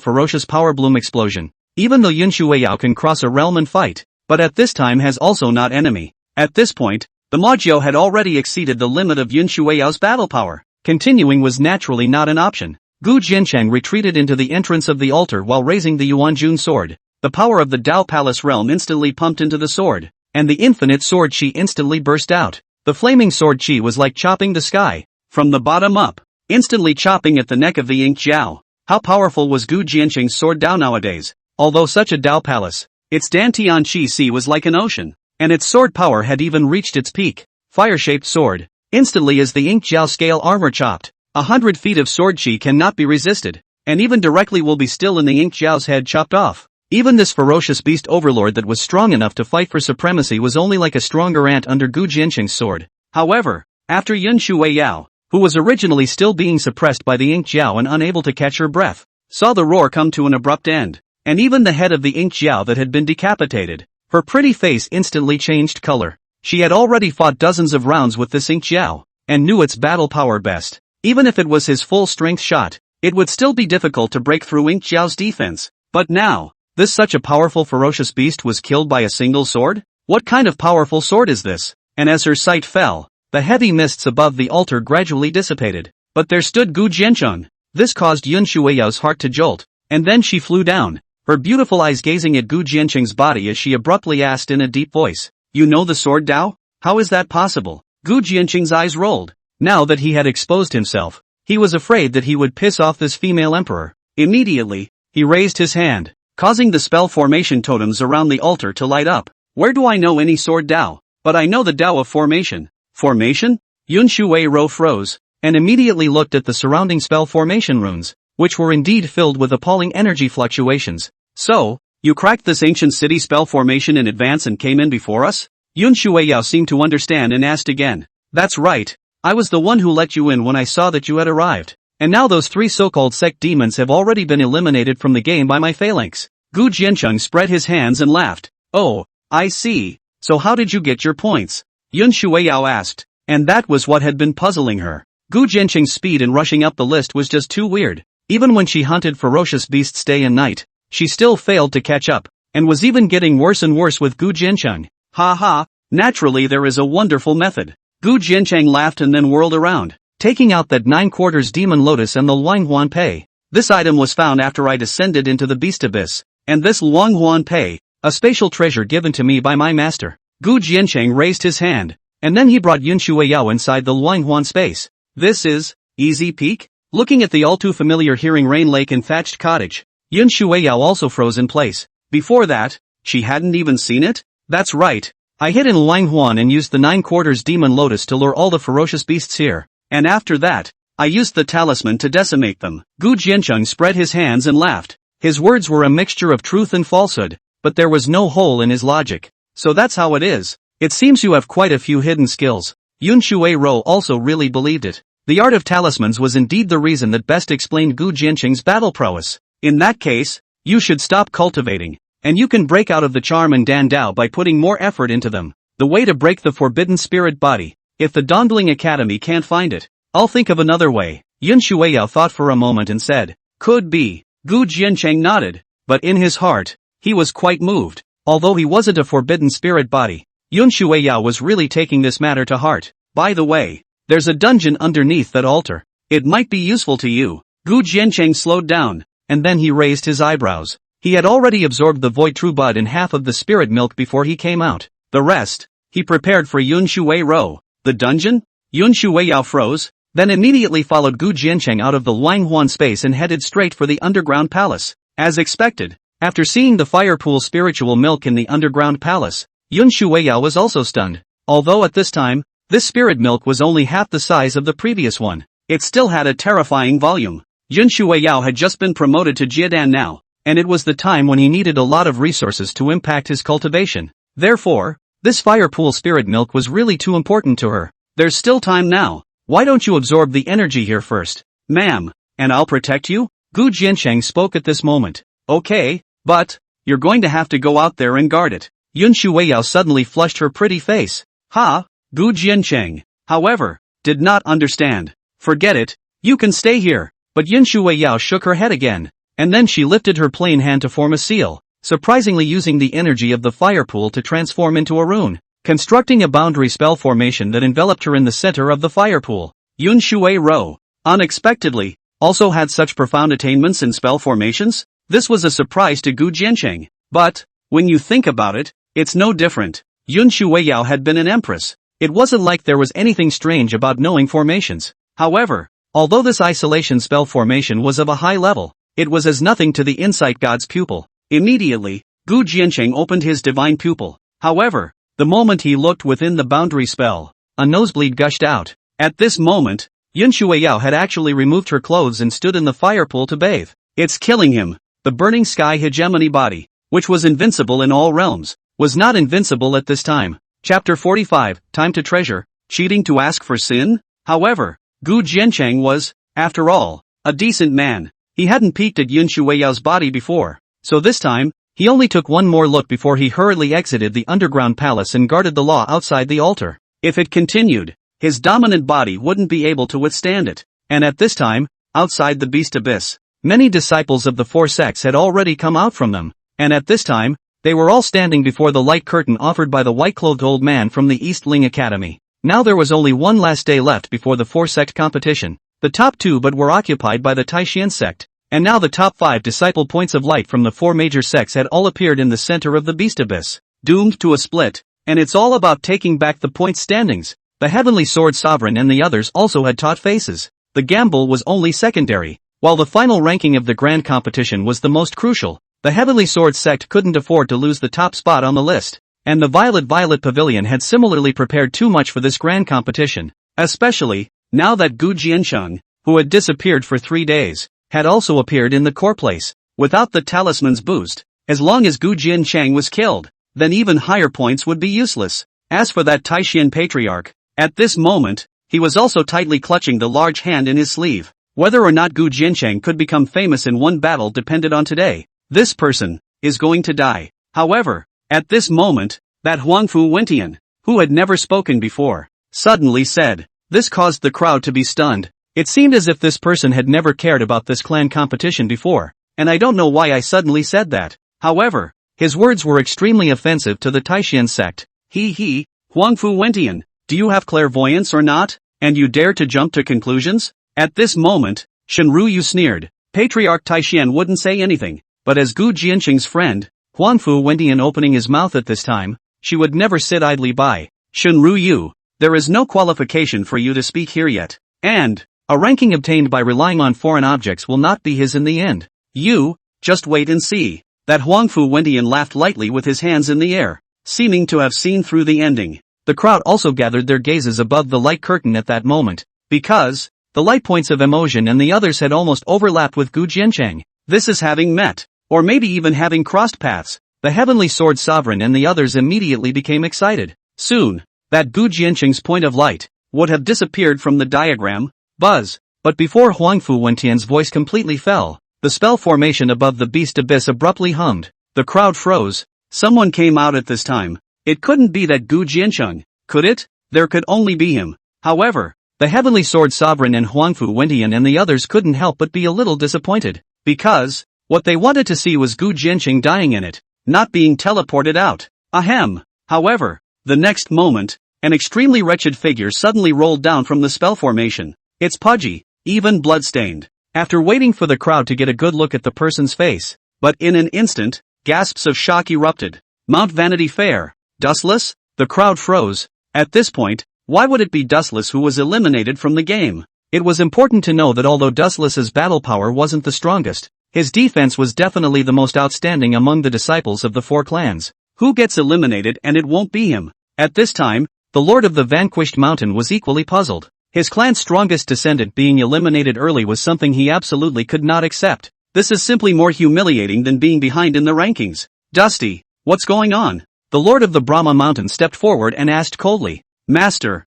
Speaker 1: ferocious power bloom explosion. Even though Yun Shuiyao can cross a realm and fight, but at this time has also not enemy. At this point, the Majiao had already exceeded the limit of Yun Shuiyao's battle power. Continuing was naturally not an option. Gu Jianqing retreated into the entrance of the altar while raising the Yuanjun sword. The power of the Dao Palace realm instantly pumped into the sword, and the infinite sword chi instantly burst out. The flaming sword chi was like chopping the sky, from the bottom up, instantly chopping at the neck of the Ink Jiao. How powerful was Gu Jianqing's sword Dao nowadays? Although such a Dao Palace, its Dantian Chi Sea was like an ocean, and its sword power had even reached its peak. Fire-shaped sword. Instantly as the Ink Jiao scale armor chopped, 100 feet of sword chi cannot be resisted, and even directly will be still in the Ink Jiao's head chopped off. Even this ferocious beast overlord that was strong enough to fight for supremacy was only like a stronger ant under Gu Jianqing's sword. However, after Yun Shuiyao, who was originally still being suppressed by the Ink Jiao and unable to catch her breath, saw the roar come to an abrupt end, and even the head of the Ink Jiao that had been decapitated, her pretty face instantly changed color. She had already fought dozens of rounds with this Ink Jiao, and knew its battle power best. Even if it was his full-strength shot, it would still be difficult to break through Ink Jiao's defense. But now, this such a powerful ferocious beast was killed by a single sword? What kind of powerful sword is this? And as her sight fell, the heavy mists above the altar gradually dissipated. But there stood Gu Jianqing. This caused Yun Shuiyao's heart to jolt, and then she flew down, her beautiful eyes gazing at Gu Jianqing's body as she abruptly asked in a deep voice, "You know the sword Dao? How is that possible?" Gu Jianqing's eyes rolled. Now that he had exposed himself, he was afraid that he would piss off this female emperor. Immediately, he raised his hand, causing the spell formation totems around the altar to light up. Where do I know any sword Dao? But I know the Dao of formation. Formation? Yun Shuiao froze, and immediately looked at the surrounding spell formation runes, which were indeed filled with appalling energy fluctuations. So, you cracked this ancient city spell formation in advance and came in before us? Yun Shuiao seemed to understand and asked again. That's right. I was the one who let you in when I saw that you had arrived. and now those 3 so-called sect demons have already been eliminated from the game by my phalanx. Gu Jiancheng spread his hands and laughed. Oh, I see. So how did you get your points? Yun Shuiyao asked, and that was what had been puzzling her. Gu Jiancheng's speed in rushing up the list was just too weird. Even when she hunted ferocious beasts day and night, she still failed to catch up, and was even getting worse and worse with Gu Jiancheng. Ha ha, naturally there is a wonderful method. Gu Jiancheng laughed and then whirled around, taking out that 9/4 demon lotus and the Luang Huan Pei. This item was found after I descended into the beast abyss, and this Luang Huan Pei, a spatial treasure given to me by my master. Gu Jiancheng raised his hand, and then he brought Yun Shuiyao inside the Luang Huan space. This is easy peek? Looking at the all too familiar Hearing Rain Lake and thatched cottage, Yun Shuiyao also froze in place. Before that, she hadn't even seen it? That's right. I hid in Luang Huan and used the 9/4 demon lotus to lure all the ferocious beasts here. And after that, I used the talisman to decimate them. Gu Jiancheng spread his hands and laughed. His words were a mixture of truth and falsehood, but there was no hole in his logic. So that's how it is. It seems you have quite a few hidden skills. Yun Shuiyao also really believed it. The art of talismans was indeed the reason that best explained Gu Jiancheng's battle prowess. In that case, you should stop cultivating, and you can break out of the charm and Dan Dao by putting more effort into them. The way to break the forbidden spirit body. If the Dongling Academy can't find it, I'll think of another way. Yun Shuiyao thought for a moment and said, could be. Gu Jiancheng nodded, but in his heart, he was quite moved. Although he wasn't a forbidden spirit body, Yun Shuiyao was really taking this matter to heart. By the way, there's a dungeon underneath that altar. It might be useful to you. Gu Jiancheng slowed down, and then he raised his eyebrows. He had already absorbed the void true bud and half of the spirit milk before he came out. The rest, he prepared for Yun Shuiyao. The dungeon? Yun Shuiyao froze, then immediately followed Gu Jiancheng out of the Luang Huan space and headed straight for the underground palace. As expected, after seeing the fire pool spiritual milk in the underground palace, Yun Shuiyao was also stunned. Although at this time, this spirit milk was only half the size of the previous one, it still had a terrifying volume. Yun Shuiyao had just been promoted to Jiedan now, and it was the time when he needed a lot of resources to impact his cultivation. Therefore, this fire pool spirit milk was really too important to her. There's still time now. Why don't you absorb the energy here first, ma'am, and I'll protect you? Gu Jiancheng spoke at this moment. Okay, but you're going to have to go out there and guard it. Yun Shuiyao suddenly flushed her pretty face. Ha! Gu Jiancheng, however, did not understand. Forget it, you can stay here. But Yun Shuiyao shook her head again, and then she lifted her plain hand to form a seal, surprisingly using the energy of the fire pool to transform into a rune, constructing a boundary spell formation that enveloped her in the center of the fire pool. Yun Shuiyao, unexpectedly, also had such profound attainments in spell formations. This was a surprise to Gu Jiancheng, but, when you think about it, it's no different. Yun Shuiyao had been an empress. It wasn't like there was anything strange about knowing formations. However, although this isolation spell formation was of a high level, it was as nothing to the Insight God's pupil. Immediately, Gu Jiancheng opened his divine pupil. However, the moment he looked within the boundary spell, a nosebleed gushed out. At this moment, Yun Shuiyao had actually removed her clothes and stood in the fire pool to bathe. It's killing him. The burning sky hegemony body, which was invincible in all realms, was not invincible at this time. Chapter 45, Time to Treasure, Cheating to Ask for Sin? However, Gu Jiancheng was, after all, a decent man. He hadn't peeked at Yun Shuiyao's body before, so this time, he only took one more look before he hurriedly exited the underground palace and guarded the law outside the altar. If it continued, his dominant body wouldn't be able to withstand it. And at this time, outside the beast abyss, many disciples of the 4 sects had already come out from them, and at this time, they were all standing before the light curtain offered by the white-clothed old man from the East Ling Academy. Now there was only one last day left before the 4-sect competition. The top 2 but were occupied by the Taishan sect, and now the top 5 disciple points of light from the 4 major sects had all appeared in the center of the beast abyss, doomed to a split, and it's all about taking back the point standings. The Heavenly Sword Sovereign and the others also had taught faces. The gamble was only secondary, while the final ranking of the grand competition was the most crucial. The Heavenly Sword sect couldn't afford to lose the top spot on the list, and the Violet Pavilion had similarly prepared too much for this grand competition, especially, now that Gu Jiancheng, who had disappeared for 3 days, had also appeared in the core place. Without the talisman's boost, as long as Gu Jiancheng was killed, then even higher points would be useless. As for that Taishan patriarch, at this moment, he was also tightly clutching the large hand in his sleeve. Whether or not Gu Jiancheng could become famous in one battle depended on today. This person is going to die. However, at this moment, that Huangfu Wentian, who had never spoken before, suddenly said. This caused the crowd to be stunned. It seemed as if this person had never cared about this clan competition before, and I don't know why I suddenly said that. However, his words were extremely offensive to the Taishan sect. Huangfu Wentian, do you have clairvoyance or not? And you dare to jump to conclusions? At this moment, Shenruyu sneered. Patriarch Taishan wouldn't say anything, but as Gu Jianqing's friend, Huangfu Wentian opening his mouth at this time, she would never sit idly by. Shenruyu, there is no qualification for you to speak here yet, and a ranking obtained by relying on foreign objects will not be his in the end. You, just wait and see. That Huangfu Wentian laughed lightly with his hands in the air, seeming to have seen through the ending. The crowd also gathered their gazes above the light curtain at that moment, because the light points of Emotion and the others had almost overlapped with Gu Jiancheng. This is having met, or maybe even having crossed paths. The Heavenly Sword Sovereign and the others immediately became excited. Soon, that Gu Jiancheng's point of light would have disappeared from the diagram. Buzz. But before Huangfu Wentian's voice completely fell, the spell formation above the beast abyss abruptly hummed. The crowd froze. Someone came out at this time. It couldn't be that Gu Jiancheng, could it? There could only be him. However, the Heavenly Sword Sovereign and Huangfu Wentian and the others couldn't help but be a little disappointed, because what they wanted to see was Gu Jiancheng dying in it, not being teleported out. Ahem. However, the next moment, an extremely wretched figure suddenly rolled down from the spell formation. It's pudgy, even blood-stained. After waiting for the crowd to get a good look at the person's face, but in an instant, gasps of shock erupted. Mount Vanity Fair. Dustless? The crowd froze. At this point, why would it be Dustless who was eliminated from the game? It was important to know that although Dustless's battle power wasn't the strongest, his defense was definitely the most outstanding among the disciples of the four clans. Who gets eliminated and it won't be him? At this time, the Lord of the Vanquished Mountain was equally puzzled. His clan's strongest descendant being eliminated early was something he absolutely could not accept. This is simply more humiliating than being behind in the rankings. Dusty, what's going on? The Lord of the Brahma Mountain stepped forward and asked coldly. Master,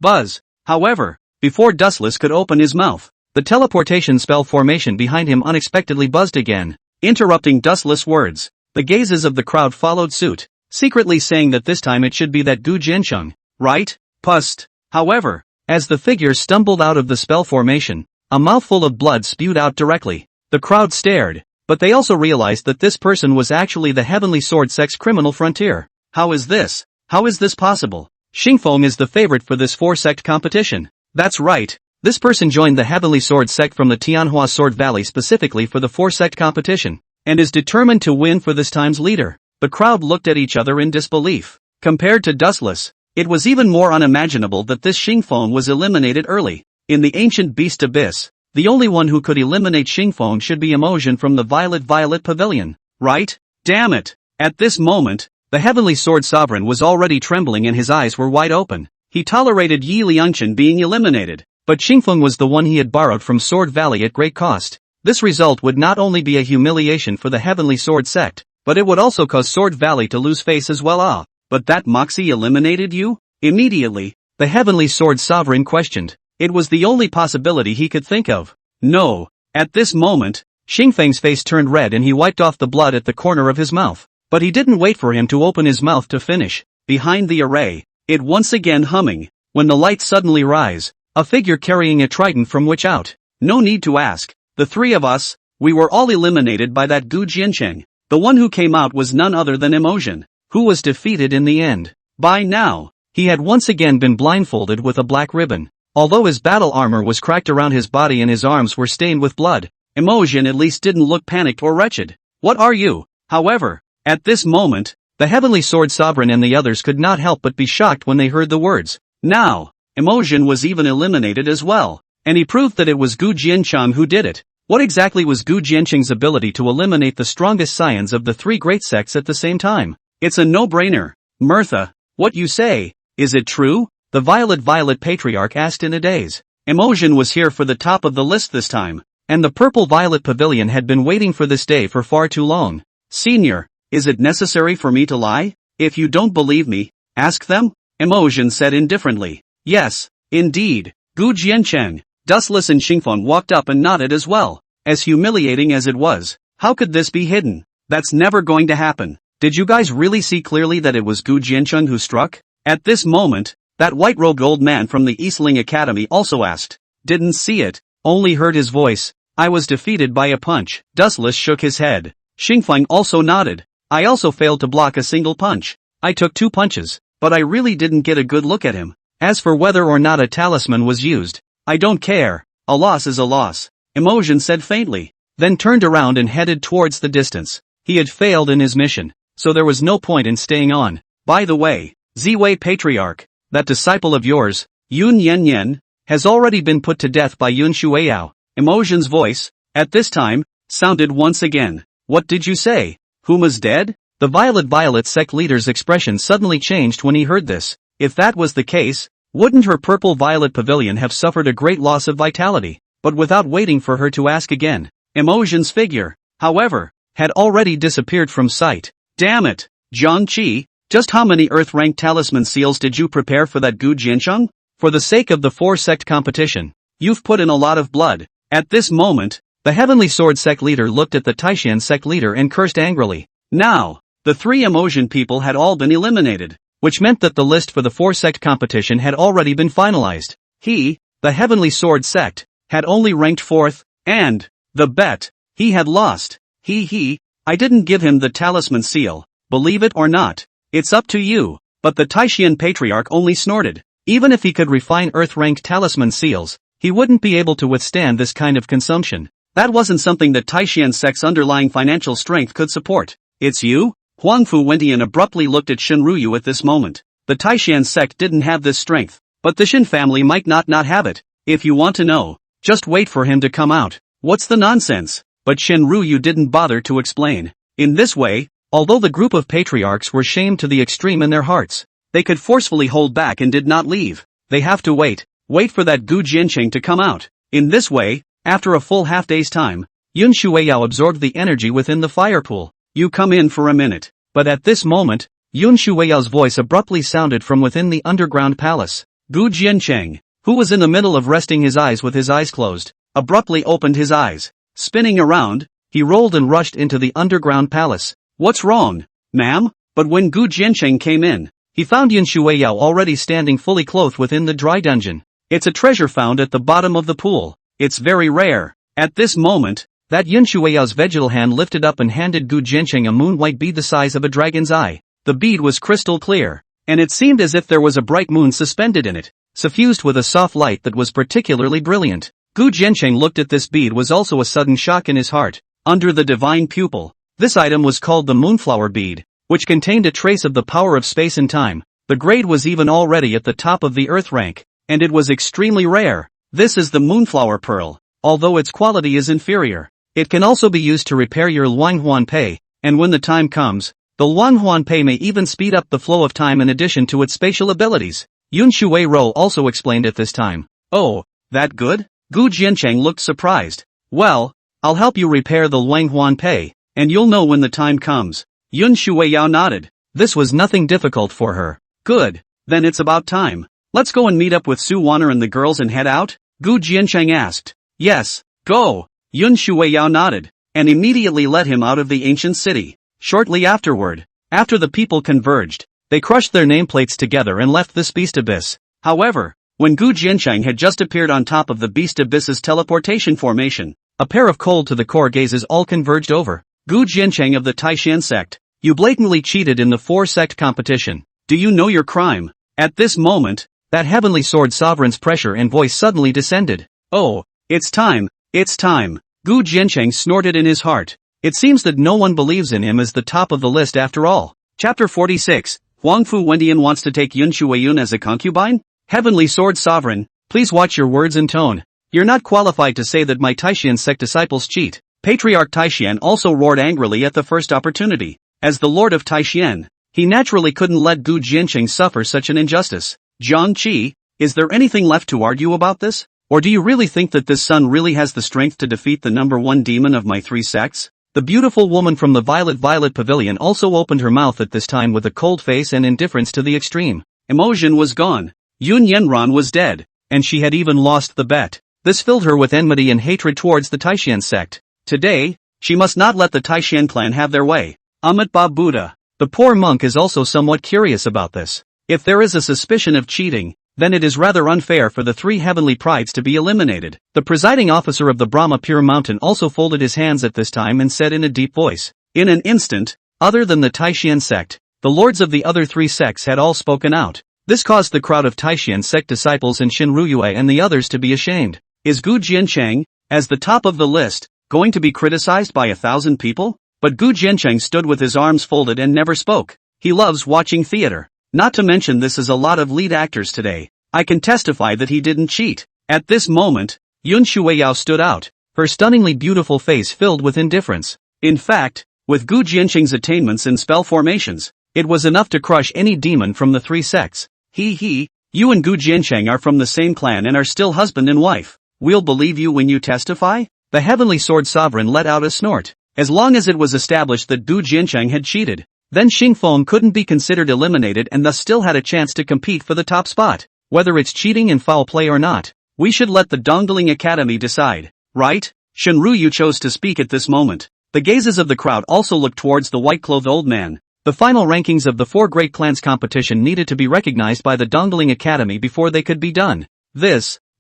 Speaker 1: Buzz. However, before Dustless could open his mouth, the teleportation spell formation behind him unexpectedly buzzed again, interrupting Dustless' words. The gazes of the crowd followed suit, secretly saying that this time it should be that Gu Jiancheng, right? Pust. However, as the figure stumbled out of the spell formation, a mouthful of blood spewed out directly. The crowd stared, but they also realized that this person was actually the Heavenly Sword Sect's criminal frontier. How is this? How is this possible? Xingfeng is the favorite for this four-sect competition. That's right, this person joined the Heavenly Sword Sect from the Tianhua Sword Valley specifically for the four-sect competition, and is determined to win for this time's leader. The crowd looked at each other in disbelief. Compared to Dustless, it was even more unimaginable that this Xingfeng was eliminated early. In the ancient beast abyss, the only one who could eliminate Xingfeng should be Emotion from the Violet Pavilion, right? Damn it! At this moment, the Heavenly Sword Sovereign was already trembling and his eyes were wide open. He tolerated Yi Liangchen being eliminated, but Xingfeng was the one he had borrowed from Sword Valley at great cost. This result would not only be a humiliation for the Heavenly Sword Sect, but it would also cause Sword Valley to lose face as well. But that Moxie eliminated you? Immediately, the Heavenly Sword Sovereign questioned. It was the only possibility he could think of. No. At this moment, Xingfeng's face turned red and he wiped off the blood at the corner of his mouth. But he didn't wait for him to open his mouth to finish. Behind the array, it once again humming. When the lights suddenly rise, a figure carrying a trident from which out. No need to ask. The three of us, we were all eliminated by that Gu Jiancheng. The one who came out was none other than Emotion, who was defeated in the end. By now, he had once again been blindfolded with a black ribbon. Although his battle armor was cracked around his body and his arms were stained with blood, Emotion at least didn't look panicked or wretched. What are you? However, at this moment, the Heavenly Sword Sovereign and the others could not help but be shocked when they heard the words. Now, Emotion was even eliminated as well, and he proved that it was Gu Jiancheng who did it. What exactly was Gu Jiancheng's ability to eliminate the strongest scions of the three great sects at the same time? It's a no-brainer. Mirtha, what you say, is it true? The Violet Patriarch asked in a daze. Emotion was here for the top of the list this time, and the Purple Violet Pavilion had been waiting for this day for far too long. Senior, is it necessary for me to lie? If you don't believe me, ask them? Emotion said indifferently. Yes, indeed, Gu Jiancheng, Dustless and Xingfeng walked up and nodded as well. As humiliating as it was, how could this be hidden? That's never going to happen. Did you guys really see clearly that it was Gu Jiancheng who struck? At this moment, that white-robed old man from the Eastling Academy also asked. Didn't see it, only heard his voice. I was defeated by a punch. Dustless shook his head. Xingfeng also nodded. I also failed to block a single punch. I took 2 punches, but I really didn't get a good look at him. As for whether or not a talisman was used, I don't care. A loss is a loss, Emotion said faintly, then turned around and headed towards the distance. He had failed in his mission, so there was no point in staying on. By the way, Ziwei Patriarch, that disciple of yours, Yun Yan, has already been put to death by Yun Shuiyao. Emotion's voice, at this time, sounded once again. What did you say? Whom is dead? The Violet sect leader's expression suddenly changed when he heard this. If that was the case, wouldn't her purple violet pavilion have suffered a great loss of vitality? But without waiting for her to ask again, Emotion's figure, however, had already disappeared from sight. Damn it, Zhang Qi, just how many Earth-ranked talisman seals did you prepare for that Gu Jiancheng? For the sake of the 4-sect competition, you've put in a lot of blood. At this moment, the Heavenly Sword sect leader looked at the Taishan sect leader and cursed angrily. Now, the 3 Emotion people had all been eliminated, which meant that the list for the 4-sect competition had already been finalized. He, the Heavenly Sword sect, had only ranked 4th, and, the bet, he had lost. I didn't give him the talisman seal, believe it or not. It's up to you. But the Taishan Patriarch only snorted. Even if he could refine Earth-ranked talisman seals, he wouldn't be able to withstand this kind of consumption. That wasn't something that Taishan sect's underlying financial strength could support. It's you? Huangfu Wentian abruptly looked at Shinryu at this moment. The Taishan sect didn't have this strength, but the Shin family might not have it. If you want to know, just wait for him to come out. What's the nonsense? But Shinryu didn't bother to explain. In this way, although the group of patriarchs were shamed to the extreme in their hearts, they could forcefully hold back and did not leave. They have to wait for that Gu Jiancheng to come out. In this way, after a full half-day's time, Yun Shuiyao absorbed the energy within the fire pool. You come in for a minute. But at this moment, Yun Shuiyao's voice abruptly sounded from within the underground palace. Gu Jiancheng, who was in the middle of resting his eyes with his eyes closed, abruptly opened his eyes. Spinning around, he rolled and rushed into the underground palace. What's wrong, ma'am? But when Gu Jiancheng came in, he found Yun Shuiyao already standing fully clothed within the dry dungeon. It's a treasure found at the bottom of the pool. It's very rare. At this moment, that Yun Shuiyao's vegetal hand lifted up and handed Gu Jiancheng a moon-white bead the size of a dragon's eye. The bead was crystal clear, and it seemed as if there was a bright moon suspended in it, suffused with a soft light that was particularly brilliant. Gu Jiancheng looked at this bead was also a sudden shock in his heart. Under the divine pupil, this item was called the Moonflower Bead, which contained a trace of the power of space and time. The grade was even already at the top of the Earth rank, and it was extremely rare. This is the Moonflower Pearl, although its quality is inferior. It can also be used to repair your Luanghuan Pei, and when the time comes, the Luanghuan Pei may even speed up the flow of time in addition to its spatial abilities. Yun Shuiao also explained at this time. Oh, that good? Gu Jiancheng looked surprised. Well, I'll help you repair the Luanghuan Pei, and you'll know when the time comes. Yun Shuiao nodded. This was nothing difficult for her. Good, then it's about time. Let's go and meet up with Su Wanner and the girls and head out? Gu Jiancheng asked. Yes, go. Yun Shuiao nodded, and immediately led him out of the ancient city. Shortly afterward, after the people converged, they crushed their nameplates together and left this beast abyss. However, when Gu Jiancheng had just appeared on top of the beast abyss's teleportation formation, a pair of cold-to-the-core gazes all converged over. Gu Jiancheng of the Taishan sect, you blatantly cheated in the 4-sect competition. Do you know your crime? At this moment, that Heavenly Sword Sovereign's pressure and voice suddenly descended. Oh, it's time. It's time. Gu Jiancheng snorted in his heart. It seems that no one believes in him as the top of the list after all. Chapter 46, Huangfu Wentian wants to take Yun Shuiyun as a concubine? Heavenly Sword Sovereign, please watch your words and tone. You're not qualified to say that my Taishan sect disciples cheat. Patriarch Taishan also roared angrily at the first opportunity. As the Lord of Taishan, he naturally couldn't let Gu Jiancheng suffer such an injustice. Zhang Qi, is there anything left to argue about this? Or do you really think that this son really has the strength to defeat the number 1 demon of my 3 sects? The beautiful woman from the Violet Pavilion also opened her mouth at this time with a cold face and indifference to the extreme. Emotion was gone. Yun Yanran was dead, and she had even lost the bet. This filled her with enmity and hatred towards the Taishan sect. Today, she must not let the Taishan clan have their way. Amitabha Buddha. The poor monk is also somewhat curious about this. If there is a suspicion of cheating, then it is rather unfair for the three heavenly prides to be eliminated. The presiding officer of the Brahma Pure Mountain also folded his hands at this time and said in a deep voice. In an instant, other than the Taishan sect, the lords of the other three sects had all spoken out. This caused the crowd of Taishan sect disciples and Shinryu and the others to be ashamed. Is Gu Jiancheng, as the top of the list, going to be criticized by 1,000 people? But Gu Jiancheng stood with his arms folded and never spoke. He loves watching theater. Not to mention this is a lot of lead actors today. I can testify that he didn't cheat. At this moment, Yun Shuiyao stood out, her stunningly beautiful face filled with indifference. In fact, with Gu Jiancheng's attainments in spell formations, it was enough to crush any demon from the three sects. You and Gu Jiancheng are from the same clan and are still husband and wife. We'll believe you when you testify? The Heavenly Sword Sovereign let out a snort. As long as it was established that Gu Jiancheng had cheated, then Xingfeng couldn't be considered eliminated and thus still had a chance to compete for the top spot. Whether it's cheating and foul play or not, we should let the Dongling Academy decide, right? Shinryu chose to speak at this moment. The gazes of the crowd also looked towards the white-clothed old man. The final rankings of the four great clans competition needed to be recognized by the Dongling Academy before they could be done.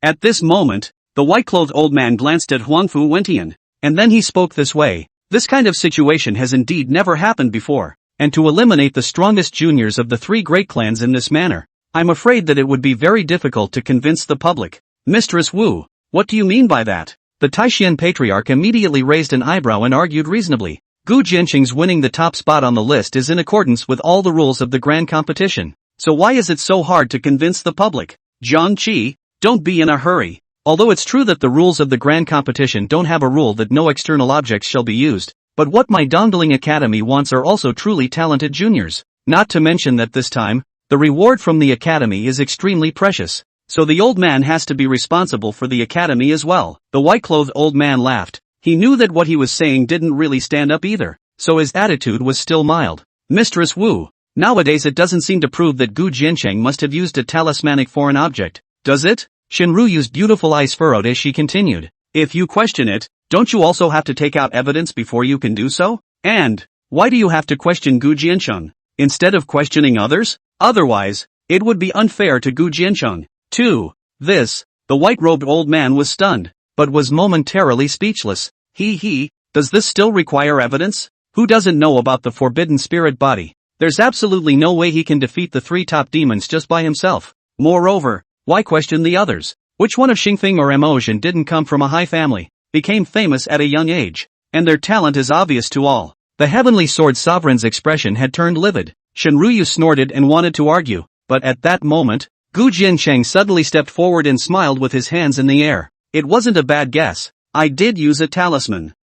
Speaker 1: At this moment, the white-clothed old man glanced at Huangfu Wentian, and then he spoke this way. This kind of situation has indeed never happened before, and to eliminate the strongest juniors of the three great clans in this manner, I'm afraid that it would be very difficult to convince the public. Mistress Wu, what do you mean by that? The Taishan patriarch immediately raised an eyebrow and argued reasonably. Gu Jiancheng's winning the top spot on the list is in accordance with all the rules of the grand competition. So why is it so hard to convince the public? Zhang Qi, don't be in a hurry. Although it's true that the rules of the grand competition don't have a rule that no external objects shall be used, but what my Dongling Academy wants are also truly talented juniors. Not to mention that this time, the reward from the academy is extremely precious. So the old man has to be responsible for the academy as well. The white-clothed old man laughed. He knew that what he was saying didn't really stand up either, so his attitude was still mild. Mistress Wu, nowadays it doesn't seem to prove that Gu Jiancheng must have used a talismanic foreign object, does it? Shinryu's beautiful eyes furrowed as she continued. If you question it, don't you also have to take out evidence before you can do so? And, why do you have to question Gu Jiancheng, instead of questioning others? Otherwise, it would be unfair to Gu Jiancheng. The white-robed old man was stunned, but was momentarily speechless. Does this still require evidence? Who doesn't know about the forbidden spirit body? There's absolutely no way he can defeat the three top demons just by himself. Moreover, why question the others? Which one of Xingfeng or Emotion didn't come from a high family, became famous at a young age, and their talent is obvious to all? The Heavenly Sword Sovereign's expression had turned livid. Shinryu snorted and wanted to argue, but at that moment, Gu Jiancheng suddenly stepped forward and smiled with his hands in the air. It wasn't a bad guess. I did use a talisman.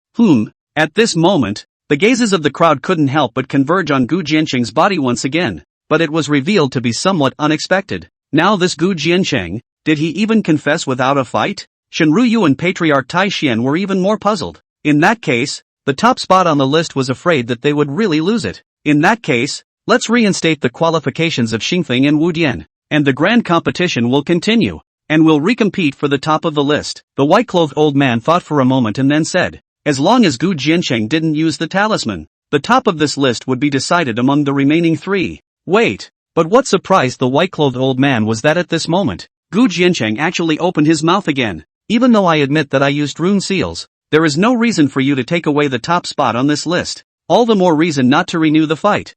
Speaker 1: At this moment, the gazes of the crowd couldn't help but converge on Gu Jiancheng's body once again, but it was revealed to be somewhat unexpected. Now this Gu Jiancheng, did he even confess without a fight? Shinryu and Patriarch Taishan were even more puzzled. In that case, the top spot on the list was afraid that they would really lose it. In that case, let's reinstate the qualifications of Xingfeng and Wu Dian, and the grand competition will continue, and we'll recompete for the top of the list. The white-clothed old man thought for a moment and then said, as long as Gu Jiancheng didn't use the talisman, the top of this list would be decided among the remaining three. Wait. But what surprised the white-clothed old man was that at this moment, Gu Jiancheng actually opened his mouth again. Even though I admit that I used rune seals, there is no reason for you to take away the top spot on this list. All the more reason not to renew the fight.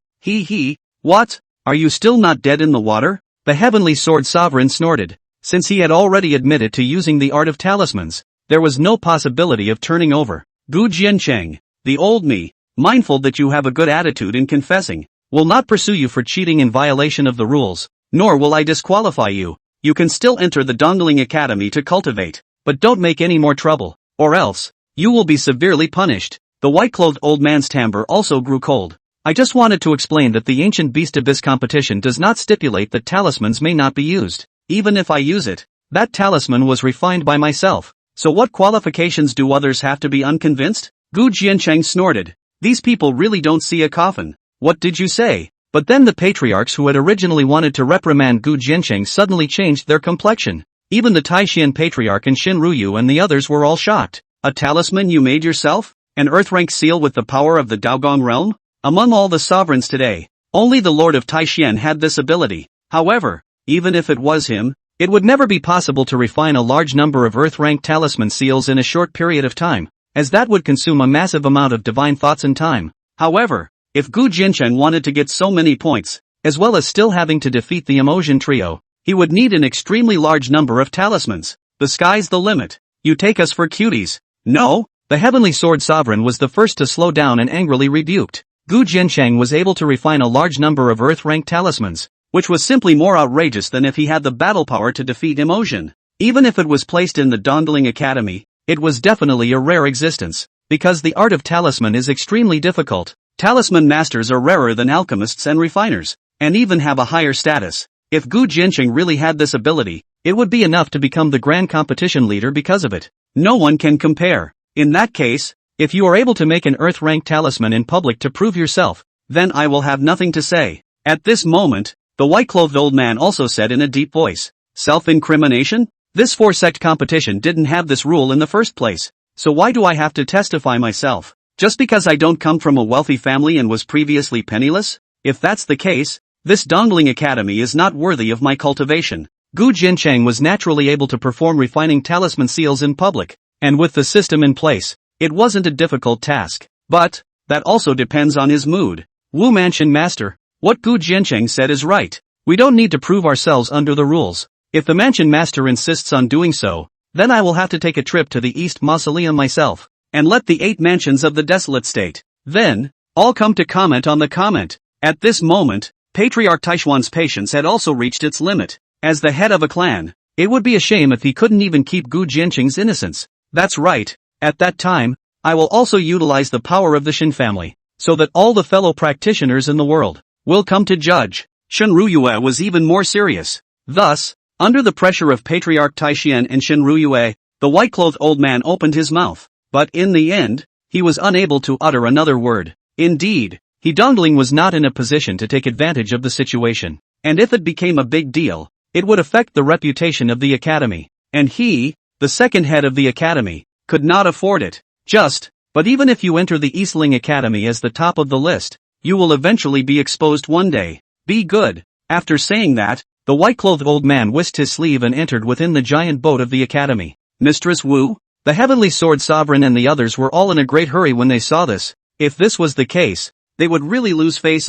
Speaker 1: What? Are you still not dead in the water? The Heavenly Sword Sovereign snorted. Since he had already admitted to using the art of talismans, there was no possibility of turning over. Gu Jiancheng, the old me, mindful that you have a good attitude in confessing, will not pursue you for cheating in violation of the rules, nor will I disqualify you. You can still enter the Dongling Academy to cultivate, but don't make any more trouble, or else, you will be severely punished. The white-clothed old man's timbre also grew cold. I just wanted to explain that the ancient Beast Abyss competition does not stipulate that talismans may not be used. Even if I use it, that talisman was refined by myself. So what qualifications do others have to be unconvinced? Gu Jiancheng snorted. These people really don't see a coffin. What did you say? But then the patriarchs who had originally wanted to reprimand Gu Jiancheng suddenly changed their complexion. Even the Taishan Patriarch and Shin Ryu and the others were all shocked. A talisman you made yourself? An earth-rank seal with the power of the Daogong realm? Among all the sovereigns today, only the Lord of Taishan had this ability. However, even if it was him, it would never be possible to refine a large number of earth-rank talisman seals in a short period of time, as that would consume a massive amount of divine thoughts and time. However, if Gu Jincheng wanted to get so many points, as well as still having to defeat the emotion trio, he would need an extremely large number of talismans. The sky's the limit. You take us for cuties. No? The Heavenly Sword Sovereign was the first to slow down and angrily rebuked. Gu Jincheng was able to refine a large number of earth-rank talismans, which was simply more outrageous than if he had the battle power to defeat emotion. Even if it was placed in the Dongling Academy, it was definitely a rare existence, because the art of talisman is extremely difficult. Talisman masters are rarer than alchemists and refiners, and even have a higher status. If Gu Jincheng really had this ability, it would be enough to become the grand competition leader because of it. No one can compare. In that case, if you are able to make an earth-rank talisman in public to prove yourself, then I will have nothing to say. At this moment, the white-clothed old man also said in a deep voice, self-incrimination? This four-sect competition didn't have this rule in the first place, so why do I have to testify myself? Just because I don't come from a wealthy family and was previously penniless? If that's the case, this Dongling Academy is not worthy of my cultivation. Gu Jincheng was naturally able to perform refining talisman seals in public, and with the system in place, it wasn't a difficult task. But, that also depends on his mood. Wu Mansion Master, what Gu Jincheng said is right. We don't need to prove ourselves under the rules. If the Mansion Master insists on doing so, then I will have to take a trip to the East Mausoleum myself, and let the 8 mansions of the desolate state. Then, I'll come to comment on the comment. At this moment, Patriarch Taishuan's patience had also reached its limit. As the head of a clan, it would be a shame if he couldn't even keep Gu Jincheng's innocence. That's right. At that time, I will also utilize the power of the Shin family, so that all the fellow practitioners in the world will come to judge. Shin Ruyue was even more serious. Thus, under the pressure of Patriarch Taishan and Shin Ruyue, the white-clothed old man opened his mouth, but in the end, he was unable to utter another word. Indeed, Dongling was not in a position to take advantage of the situation, and if it became a big deal, it would affect the reputation of the academy, and he, the second head of the academy, could not afford it. But even if you enter the Eastling Academy as the top of the list, you will eventually be exposed one day. Be good. After saying that, the white-clothed old man whisked his sleeve and entered within the giant boat of the academy. Mistress Wu, the Heavenly Sword Sovereign and the others were all in a great hurry when they saw this. If this was the case, they would really lose face.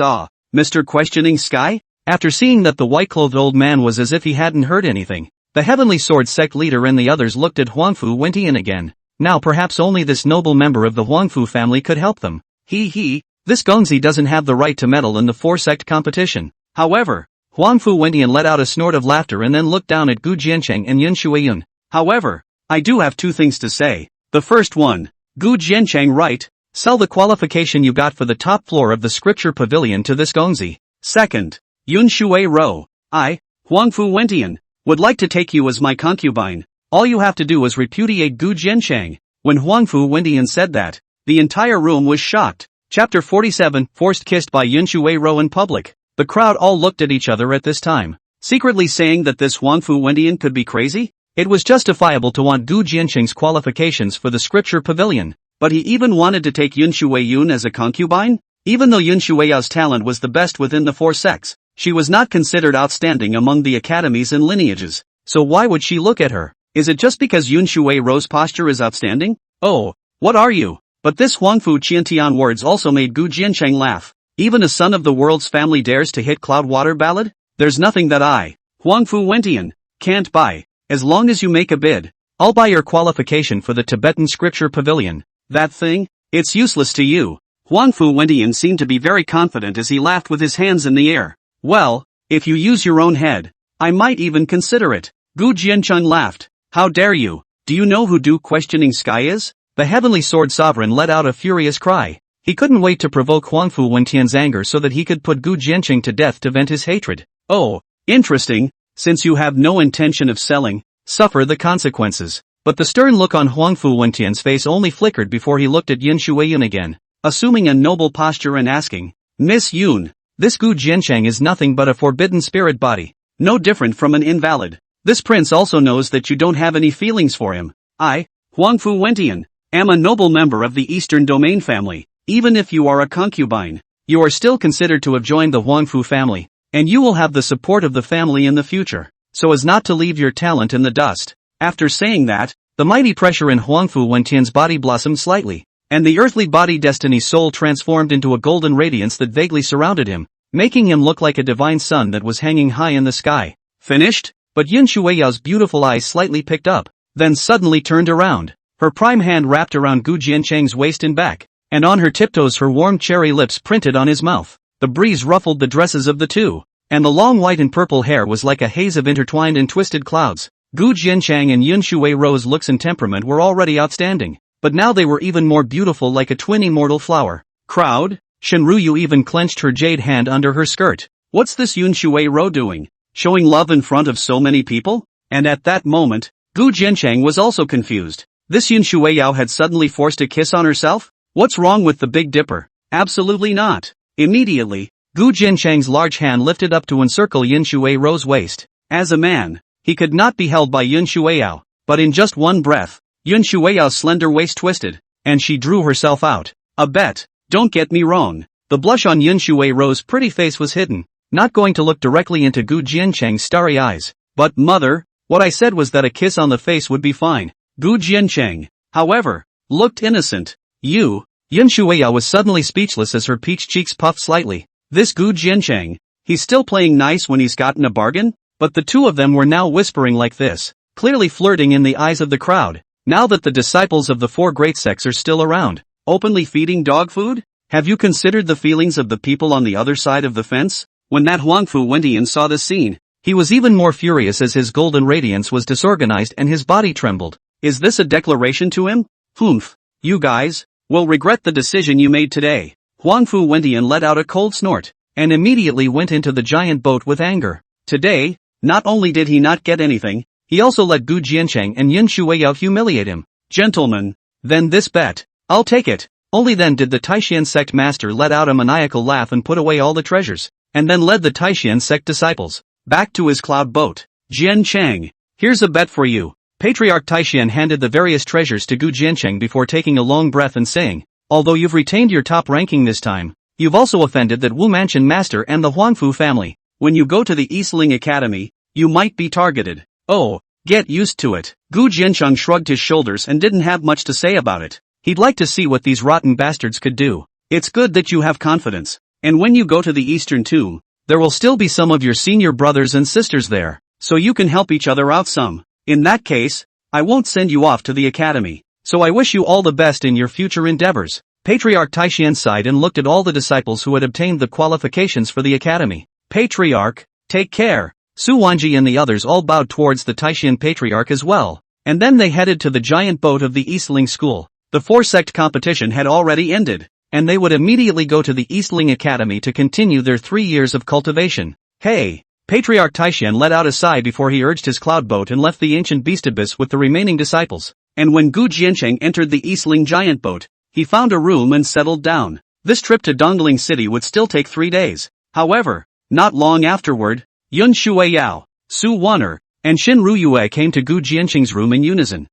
Speaker 1: Mr. Questioning Sky? After seeing that the white-clothed old man was as if he hadn't heard anything, the Heavenly Sword sect leader and the others looked at Huangfu Wentian again. Now perhaps only this noble member of the Huangfu family could help them. This Gongzi doesn't have the right to meddle in the four-sect competition. However, Huangfu Wentian let out a snort of laughter and then looked down at Gu Jiancheng and Yun Shuiyun. However, I do have 2 things to say. The first one, Gu Jiancheng right, sell the qualification you got for the top floor of the scripture pavilion to this Gongzi. Second, Yun Shui Ro, I, Huangfu Wentian, would like to take you as my concubine. All you have to do is repudiate Gu Jiancheng. When Huangfu Wentian said that, the entire room was shocked. Chapter 47, Forced Kissed by Yun Shui Ro in Public. The crowd all looked at each other at this time, secretly saying that this Huangfu Wentian could be crazy. It was justifiable to want Gu Jiancheng's qualifications for the scripture pavilion, but he even wanted to take Yun Shuiyun as a concubine? Even though Yun Shuiyao's talent was the best within the 4 sects, she was not considered outstanding among the academies and lineages, so why would she look at her? Is it just because Yun Shui Ro's posture is outstanding? Oh, what are you? But this Huangfu Qiantian words also made Gu Jiancheng laugh. Even a son of the world's family dares to hit Cloudwater Ballad? There's nothing that I, Huangfu Wentian, can't buy. As long as you make a bid, I'll buy your qualification for the Tibetan scripture pavilion. That thing? It's useless to you. Huangfu Wentian seemed to be very confident as he laughed with his hands in the air. Well, if you use your own head, I might even consider it. Gu Jiancheng laughed. How dare you? Do you know who Du Questioning Sky is? The Heavenly Sword Sovereign let out a furious cry. He couldn't wait to provoke Huangfu Wentian's anger so that he could put Gu Jiancheng to death to vent his hatred. Oh, interesting. Since you have no intention of selling, suffer the consequences. But the stern look on Huangfu Wentian's face only flickered before he looked at Yun Shuiyun again, assuming a noble posture and asking, Miss Yun, this Gu Jiancheng is nothing but a forbidden spirit body, no different from an invalid. This prince also knows that you don't have any feelings for him. I, Huangfu Wentian, am a noble member of the Eastern Domain family. Even if you are a concubine, you are still considered to have joined the Huangfu family, and you will have the support of the family in the future, so as not to leave your talent in the dust. After saying that, the mighty pressure in Huangfu Wentian's body blossomed slightly, and the earthly body destiny's soul transformed into a golden radiance that vaguely surrounded him, making him look like a divine sun that was hanging high in the sky. Finished? But Yin Shuiyao's beautiful eyes slightly picked up, then suddenly turned around. Her prime hand wrapped around Gu Jiancheng's waist and back, and on her tiptoes her warm cherry lips printed on his mouth. The breeze ruffled the dresses of the two, and the long white and purple hair was like a haze of intertwined and twisted clouds. Gu Jiancheng and Yin Shuiyao's looks and temperament were already outstanding, but now they were even more beautiful, like a twin immortal flower. Crowd? Shenruyu even clenched her jade hand under her skirt. What's this Yin Shuiyao doing? Showing love in front of so many people? And at that moment, Gu Jiancheng was also confused. This Yin Shuiyao had suddenly forced a kiss on herself? What's wrong with the Big Dipper? Absolutely not. Immediately, Gu Jiancheng's large hand lifted up to encircle Yin Shuiyao's waist. As a man, he could not be held by Yin Shuiyao, but in just one breath, Yin Shuiyao's slender waist twisted, and she drew herself out. A bet. Don't get me wrong. The blush on Yin Shuiyao's pretty face was hidden, not going to look directly into Gu Jiancheng's starry eyes. But mother, what I said was that a kiss on the face would be fine. Gu Jiancheng, however, looked innocent. Yin Shuiyao was suddenly speechless as her peach cheeks puffed slightly. This Gu Jiancheng, he's still playing nice when he's gotten a bargain? But the two of them were now whispering like this, clearly flirting in the eyes of the crowd. Now that the disciples of the four great sects are still around, openly feeding dog food? Have you considered the feelings of the people on the other side of the fence? When that Huangfu Wentian saw this scene, he was even more furious as his golden radiance was disorganized and his body trembled. Is this a declaration to him? Humph. You guys will regret the decision you made today. Huangfu Wentian let out a cold snort, and immediately went into the giant boat with anger. Today, not only did he not get anything, he also let Gu Jiancheng and Yin Shuiyao humiliate him. Gentlemen, then this bet, I'll take it. Only then did the Taishan sect master let out a maniacal laugh and put away all the treasures, and then led the Taishan sect disciples back to his cloud boat. Jiancheng, here's a bet for you. Patriarch Taishan handed the various treasures to Gu Jiancheng before taking a long breath and saying, although you've retained your top ranking this time, you've also offended that Wu Mansion master and the Huangfu family. When you go to the Eastling Academy, you might be targeted. Oh, get used to it. Gu Jiancheng shrugged his shoulders and didn't have much to say about it. He'd like to see what these rotten bastards could do. It's good that you have confidence. And when you go to the Eastern Tomb, there will still be some of your senior brothers and sisters there, so you can help each other out some. In that case, I won't send you off to the academy. So I wish you all the best in your future endeavors. Patriarch Taishan sighed and looked at all the disciples who had obtained the qualifications for the academy. Patriarch, take care. Su Wanji and the others all bowed towards the Taishan Patriarch as well, and then they headed to the giant boat of the Eastling school. The four-sect competition had already ended, and they would immediately go to the Eastling Academy to continue their 3 years of cultivation. Hey! Patriarch Taishan let out a sigh before he urged his cloud boat and left the ancient beast abyss with the remaining disciples. And when Gu Jiancheng entered the Eastling giant boat, he found a room and settled down. This trip to Dongling City would still take 3 days. However, not long afterward, Yin Shuiyao, Su Wan'er, and Shin Ruyue came to Gu Jiancheng's room in unison.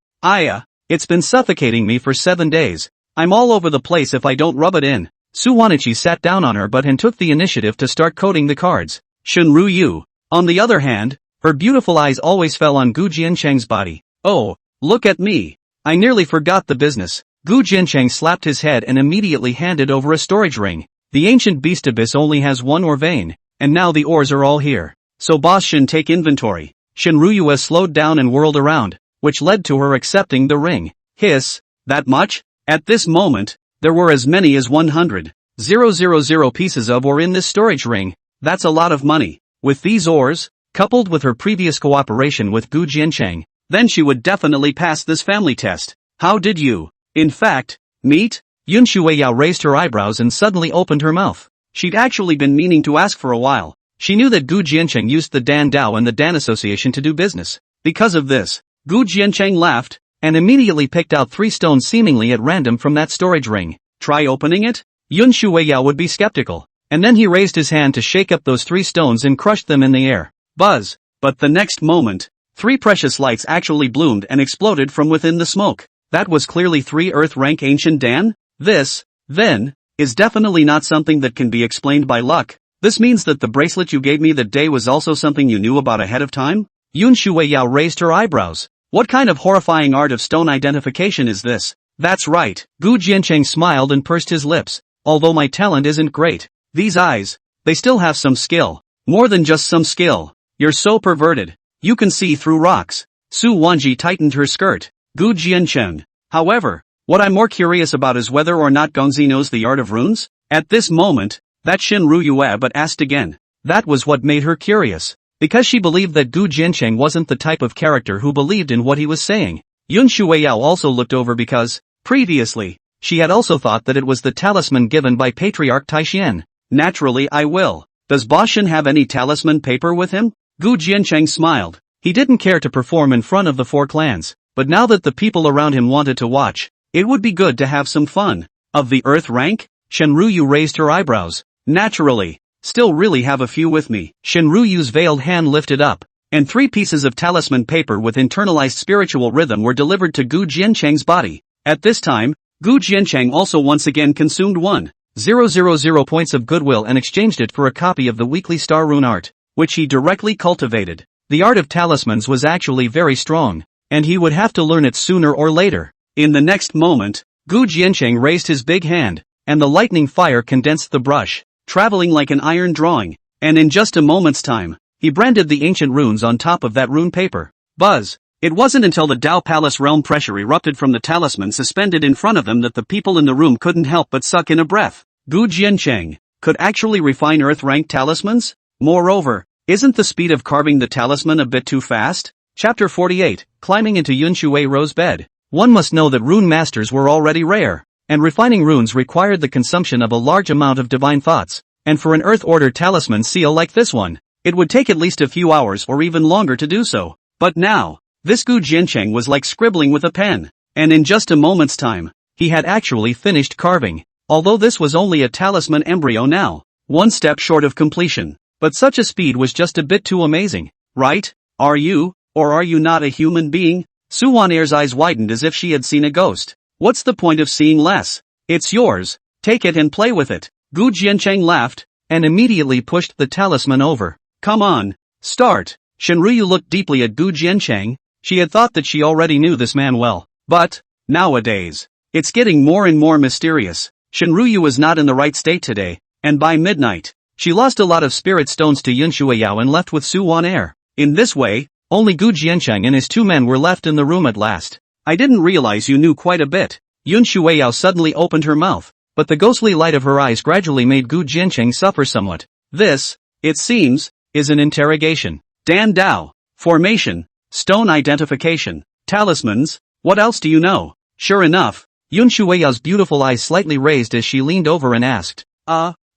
Speaker 1: It's been suffocating me for 7 days. I'm all over the place if I don't rub it in. Su Wanichi sat down on her butt and took the initiative to start coding the cards. Shin Ruyu, on the other hand, her beautiful eyes always fell on Gu Jiancheng's body. Oh, look at me. I nearly forgot the business. Gu Jiancheng slapped his head and immediately handed over a storage ring. The ancient beast abyss only has one ore vein, and now the ores are all here. So boss Shin, take inventory. Shin Ruyue slowed down and whirled around, which led to her accepting the ring. Hiss, that much? At this moment, there were as many as 100,000 pieces of ore in this storage ring. That's a lot of money. With these ores, coupled with her previous cooperation with Gu Jiancheng, then she would definitely pass this family test. How did you, in fact, meet? Yin Shuiyao raised her eyebrows and suddenly opened her mouth. She'd actually been meaning to ask for a while. She knew that Gu Jiancheng used the Dan Dao and the Dan Association to do business. Because of this, Gu Jiancheng laughed, and immediately picked out 3 stones seemingly at random from that storage ring. Try opening it? Yin Shuiyao would be skeptical, and then he raised his hand to shake up those 3 stones and crushed them in the air. Buzz! But the next moment, 3 precious lights actually bloomed and exploded from within the smoke. That was clearly 3 Earth rank ancient Dan? This, then, is definitely not something that can be explained by luck. This means that the bracelet you gave me that day was also something you knew about ahead of time? Yun Shueiyao raised her eyebrows. What kind of horrifying art of stone identification is this? That's right. Gu Jiancheng smiled and pursed his lips. Although my talent isn't great, these eyes, they still have some skill. More than just some skill. You're so perverted. You can see through rocks. Su Wanji tightened her skirt. Gu Jiancheng. However, what I'm more curious about is whether or not Gongzi knows the art of runes? At this moment, that Shin Ruyue but asked again. That was what made her curious. Because she believed that Gu Jiancheng wasn't the type of character who believed in what he was saying. Yun Shueiyao also looked over because, previously, she had also thought that it was the talisman given by Patriarch Taixian. Naturally I will. Does Ba Shin have any talisman paper with him? Gu Jiancheng smiled. He didn't care to perform in front of the 4 clans, but now that the people around him wanted to watch, it would be good to have some fun. Of the Earth rank? Shenryu raised her eyebrows. Naturally. Still really have a few with me. Shenryu's veiled hand lifted up, and 3 pieces of talisman paper with internalized spiritual rhythm were delivered to Gu Jiancheng's body. At this time, Gu Jiancheng also once again consumed 1,000 points of goodwill and exchanged it for a copy of the weekly star rune art, which he directly cultivated. The art of talismans was actually very strong, and he would have to learn it sooner or later. In the next moment, Gu Jiancheng raised his big hand, and the lightning fire condensed the brush, traveling like an iron drawing, and in just a moment's time, he branded the ancient runes on top of that rune paper. Buzz! It wasn't until the Dao Palace realm pressure erupted from the talisman suspended in front of them that the people in the room couldn't help but suck in a breath. Gu Jiancheng could actually refine Earth-rank talismans? Moreover, isn't the speed of carving the talisman a bit too fast? Chapter 48, Climbing into Yun Shuei's bed. One must know that rune masters were already rare, and refining runes required the consumption of a large amount of divine thoughts, and for an Earth-order talisman seal like this one, it would take at least a few hours or even longer to do so. But now, this Gu Jiancheng was like scribbling with a pen, and in just a moment's time, he had actually finished carving. Although this was only a talisman embryo now, one step short of completion. But such a speed was just a bit too amazing, right? Are you, or are you not a human being? Su Wan'er's eyes widened as if she had seen a ghost. What's the point of seeing less? It's yours. Take it and play with it. Gu Jiancheng laughed, and immediately pushed the talisman over. Come on, start. Shenryu looked deeply at Gu Jiancheng. She had thought that she already knew this man well. But, nowadays, it's getting more and more mysterious. Shenryu was not in the right state today, and by midnight, she lost a lot of spirit stones to Yun Shueiyao and left with Su Wan'er. In this way, only Gu Jiancheng and his 2 men were left in the room at last. I didn't realize you knew quite a bit. Yun Shueiyao suddenly opened her mouth, but the ghostly light of her eyes gradually made Gu Jiancheng suffer somewhat. This, it seems, is an interrogation. Dan Dao, formation, stone identification, talismans, what else do you know? Sure enough, Yun Shuei's beautiful eyes slightly raised as she leaned over and asked,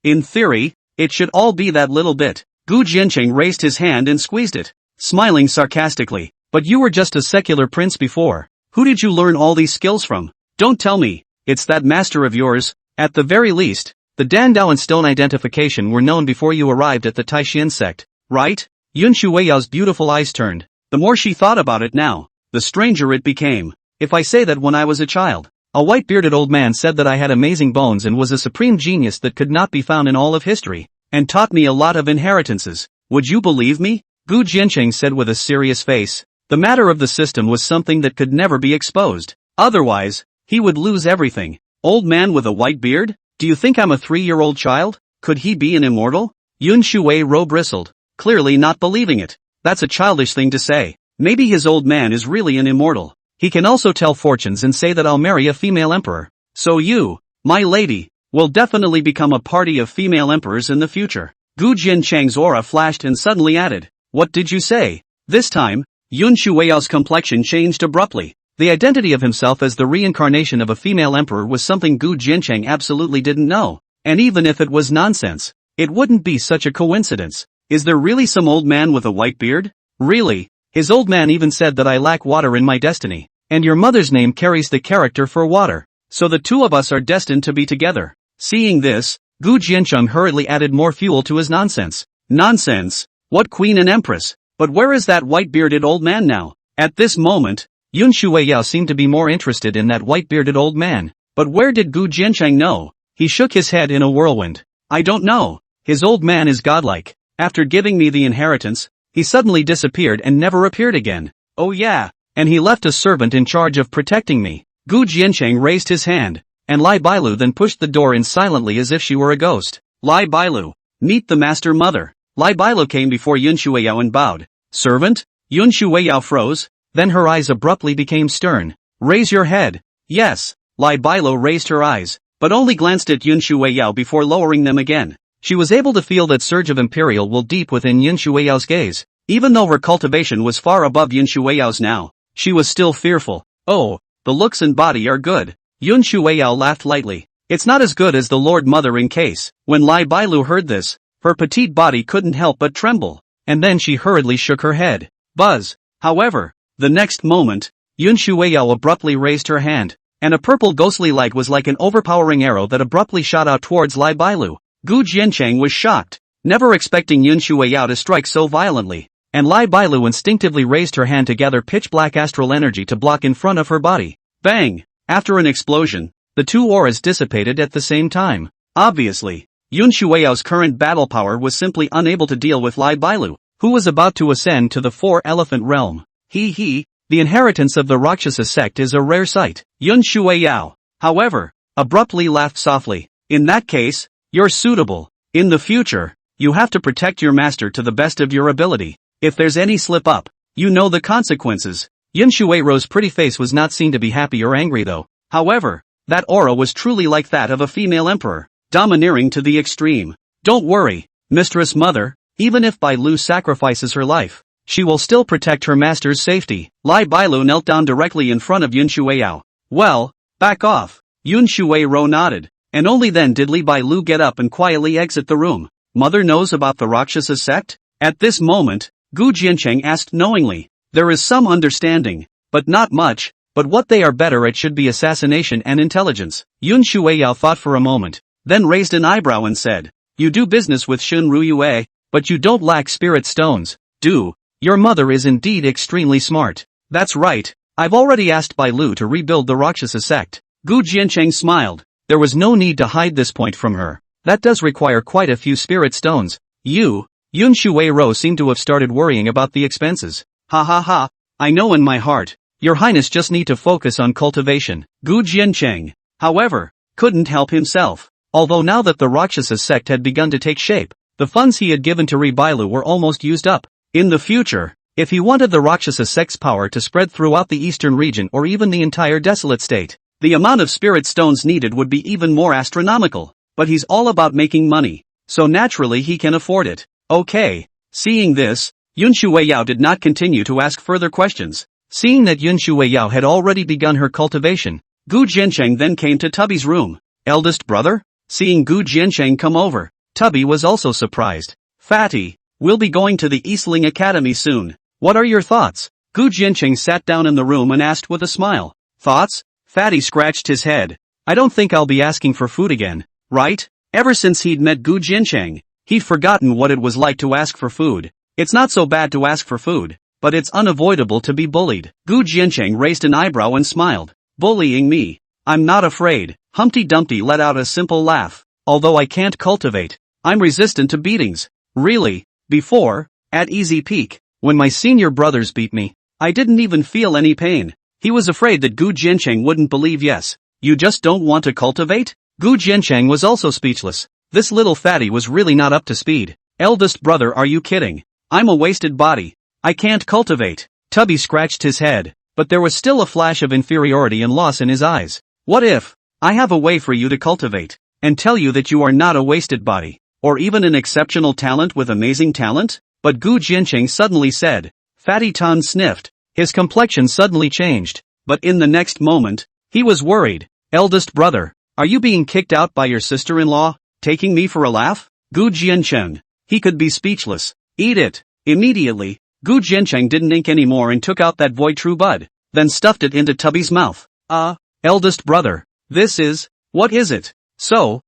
Speaker 1: in theory, it should all be that little bit. Gu Jiancheng raised his hand and squeezed it, smiling sarcastically. But you were just a secular prince before. Who did you learn all these skills from? Don't tell me, it's that master of yours. At the very least, the Dan Dao and stone identification were known before you arrived at the Taixian sect, right? Yun Shuei's beautiful eyes turned. The more she thought about it now, the stranger it became. If I say that when I was a child, a white-bearded old man said that I had amazing bones and was a supreme genius that could not be found in all of history, and taught me a lot of inheritances, would you believe me? Gu Jiancheng said with a serious face. The matter of the system was something that could never be exposed. Otherwise, he would lose everything. Old man with a white beard? Do you think I'm a 3-year-old child? Could he be an immortal? Yun Shuei bristled, clearly not believing it. That's a childish thing to say. Maybe his old man is really an immortal. He can also tell fortunes and say that I'll marry a female emperor. So you, my lady, will definitely become a party of female emperors in the future. Gu Jiancheng's aura flashed and suddenly added, what did you say? This time, Yun Shuei's complexion changed abruptly. The identity of himself as the reincarnation of a female emperor was something Gu Jiancheng absolutely didn't know. And even if it was nonsense, it wouldn't be such a coincidence. Is there really some old man with a white beard? Really? His old man even said that I lack water in my destiny, and your mother's name carries the character for water, so the 2 of us are destined to be together. Seeing this, Gu Jiancheng hurriedly added more fuel to his nonsense. Nonsense? What queen and empress? But where is that white-bearded old man now? At this moment, Yun Shueiyao seemed to be more interested in that white-bearded old man. But where did Gu Jiancheng know? He shook his head in a whirlwind. I don't know. His old man is godlike. After giving me the inheritance, he suddenly disappeared and never appeared again. Oh yeah, and he left a servant in charge of protecting me. Gu Jiancheng raised his hand, and Lai Bailu then pushed the door in silently as if she were a ghost. Lai Bailu, meet the master mother. Lai Bailu came before Yun Shueiyao and bowed. Servant? Yun Shueiyao froze, then her eyes abruptly became stern. Raise your head. Yes. Lai Bailu raised her eyes, but only glanced at Yun Shueiyao before lowering them again. She was able to feel that surge of imperial will deep within Yun Shueiyao's gaze. Even though her cultivation was far above Yun Shueiyao's now, she was still fearful. Oh, the looks and body are good. Yun Shueiyao laughed lightly. It's not as good as the Lord Mother in case. When Lai Bailu heard this, her petite body couldn't help but tremble, and then she hurriedly shook her head. Buzz. However, the next moment, Yun Shueiyao abruptly raised her hand, and a purple ghostly light was like an overpowering arrow that abruptly shot out towards Lai Bailu. Gu Jiancheng was shocked, never expecting Yun Shueiyao to strike so violently, and Lai Bailu instinctively raised her hand to gather pitch-black astral energy to block in front of her body. Bang! After an explosion, the two auras dissipated at the same time. Obviously, Yun Shueiyao's current battle power was simply unable to deal with Lai Bailu, who was about to ascend to the four-elephant realm. The inheritance of the Rakshasa sect is a rare sight. Yun Shueiyao, however, abruptly laughed softly. In that case, you're suitable. In the future, you have to protect your master to the best of your ability. If there's any slip-up, you know the consequences. Yun Shueiyao's pretty face was not seen to be happy or angry though. However, that aura was truly like that of a female emperor, domineering to the extreme. Don't worry, Mistress Mother, even if Bai Lu sacrifices her life, she will still protect her master's safety. Lai Bailu knelt down directly in front of Yun Shueiyao. Well, back off. Yun Shueiyao nodded, and only then did Li Bailu get up and quietly exit the room. Mother knows about the Rakshasa sect? At this moment, Gu Jiancheng asked knowingly. There is some understanding, but not much, but what they are better at should be assassination and intelligence. Yun Shueiyao thought for a moment, then raised an eyebrow and said, You do business with Shun Ruyue, but you don't lack spirit stones, do? Your mother is indeed extremely smart. That's right, I've already asked Bai Lu to rebuild the Rakshasa sect. Gu Jiancheng smiled. There was no need to hide this point from her. That does require quite a few spirit stones. Yun Shueiyao seemed to have started worrying about the expenses. Ha ha ha, I know in my heart. Your Highness just need to focus on cultivation. Gu Jiancheng, however, couldn't help himself. Although now that the Rakshasa sect had begun to take shape, the funds he had given to Bailu were almost used up. In the future, if he wanted the Rakshasa sect's power to spread throughout the eastern region or even the entire desolate state, the amount of spirit stones needed would be even more astronomical. But he's all about making money, so naturally he can afford it. Okay. Seeing this, Yun Shueiyao did not continue to ask further questions. Seeing that Yun Shueiyao had already begun her cultivation, Gu Jiancheng then came to Tubby's room. Eldest brother? Seeing Gu Jiancheng come over, Tubby was also surprised. Fatty, we'll be going to the Eastling Academy soon. What are your thoughts? Gu Jiancheng sat down in the room and asked with a smile. Thoughts? Fatty scratched his head. I don't think I'll be asking for food again, right? Ever since he'd met Gu Jiancheng, he'd forgotten what it was like to ask for food. It's not so bad to ask for food, but it's unavoidable to be bullied. Gu Jiancheng raised an eyebrow and smiled. Bullying me? I'm not afraid. Humpty Dumpty let out a simple laugh. Although I can't cultivate, I'm resistant to beatings. Really? Before, at Easy Peak, when my senior brothers beat me, I didn't even feel any pain. He was afraid that Gu Jiancheng wouldn't believe. Yes, you just don't want to cultivate? Gu Jiancheng was also speechless. This little fatty was really not up to speed. Eldest brother, are you kidding? I'm a wasted body. I can't cultivate. Tubby scratched his head, but there was still a flash of inferiority and loss in his eyes. What if I have a way for you to cultivate, and tell you that you are not a wasted body, or even an exceptional talent with amazing talent? But Gu Jiancheng suddenly said. Fatty Tan sniffed. His complexion suddenly changed, but in the next moment, he was worried. Eldest brother, are you being kicked out by your sister-in-law, taking me for a laugh? Gu Jiancheng. He could be speechless. Eat it. Immediately, Gu Jiancheng didn't ink anymore and took out that void true bud, then stuffed it into Tubby's mouth. Eldest brother, what is it? So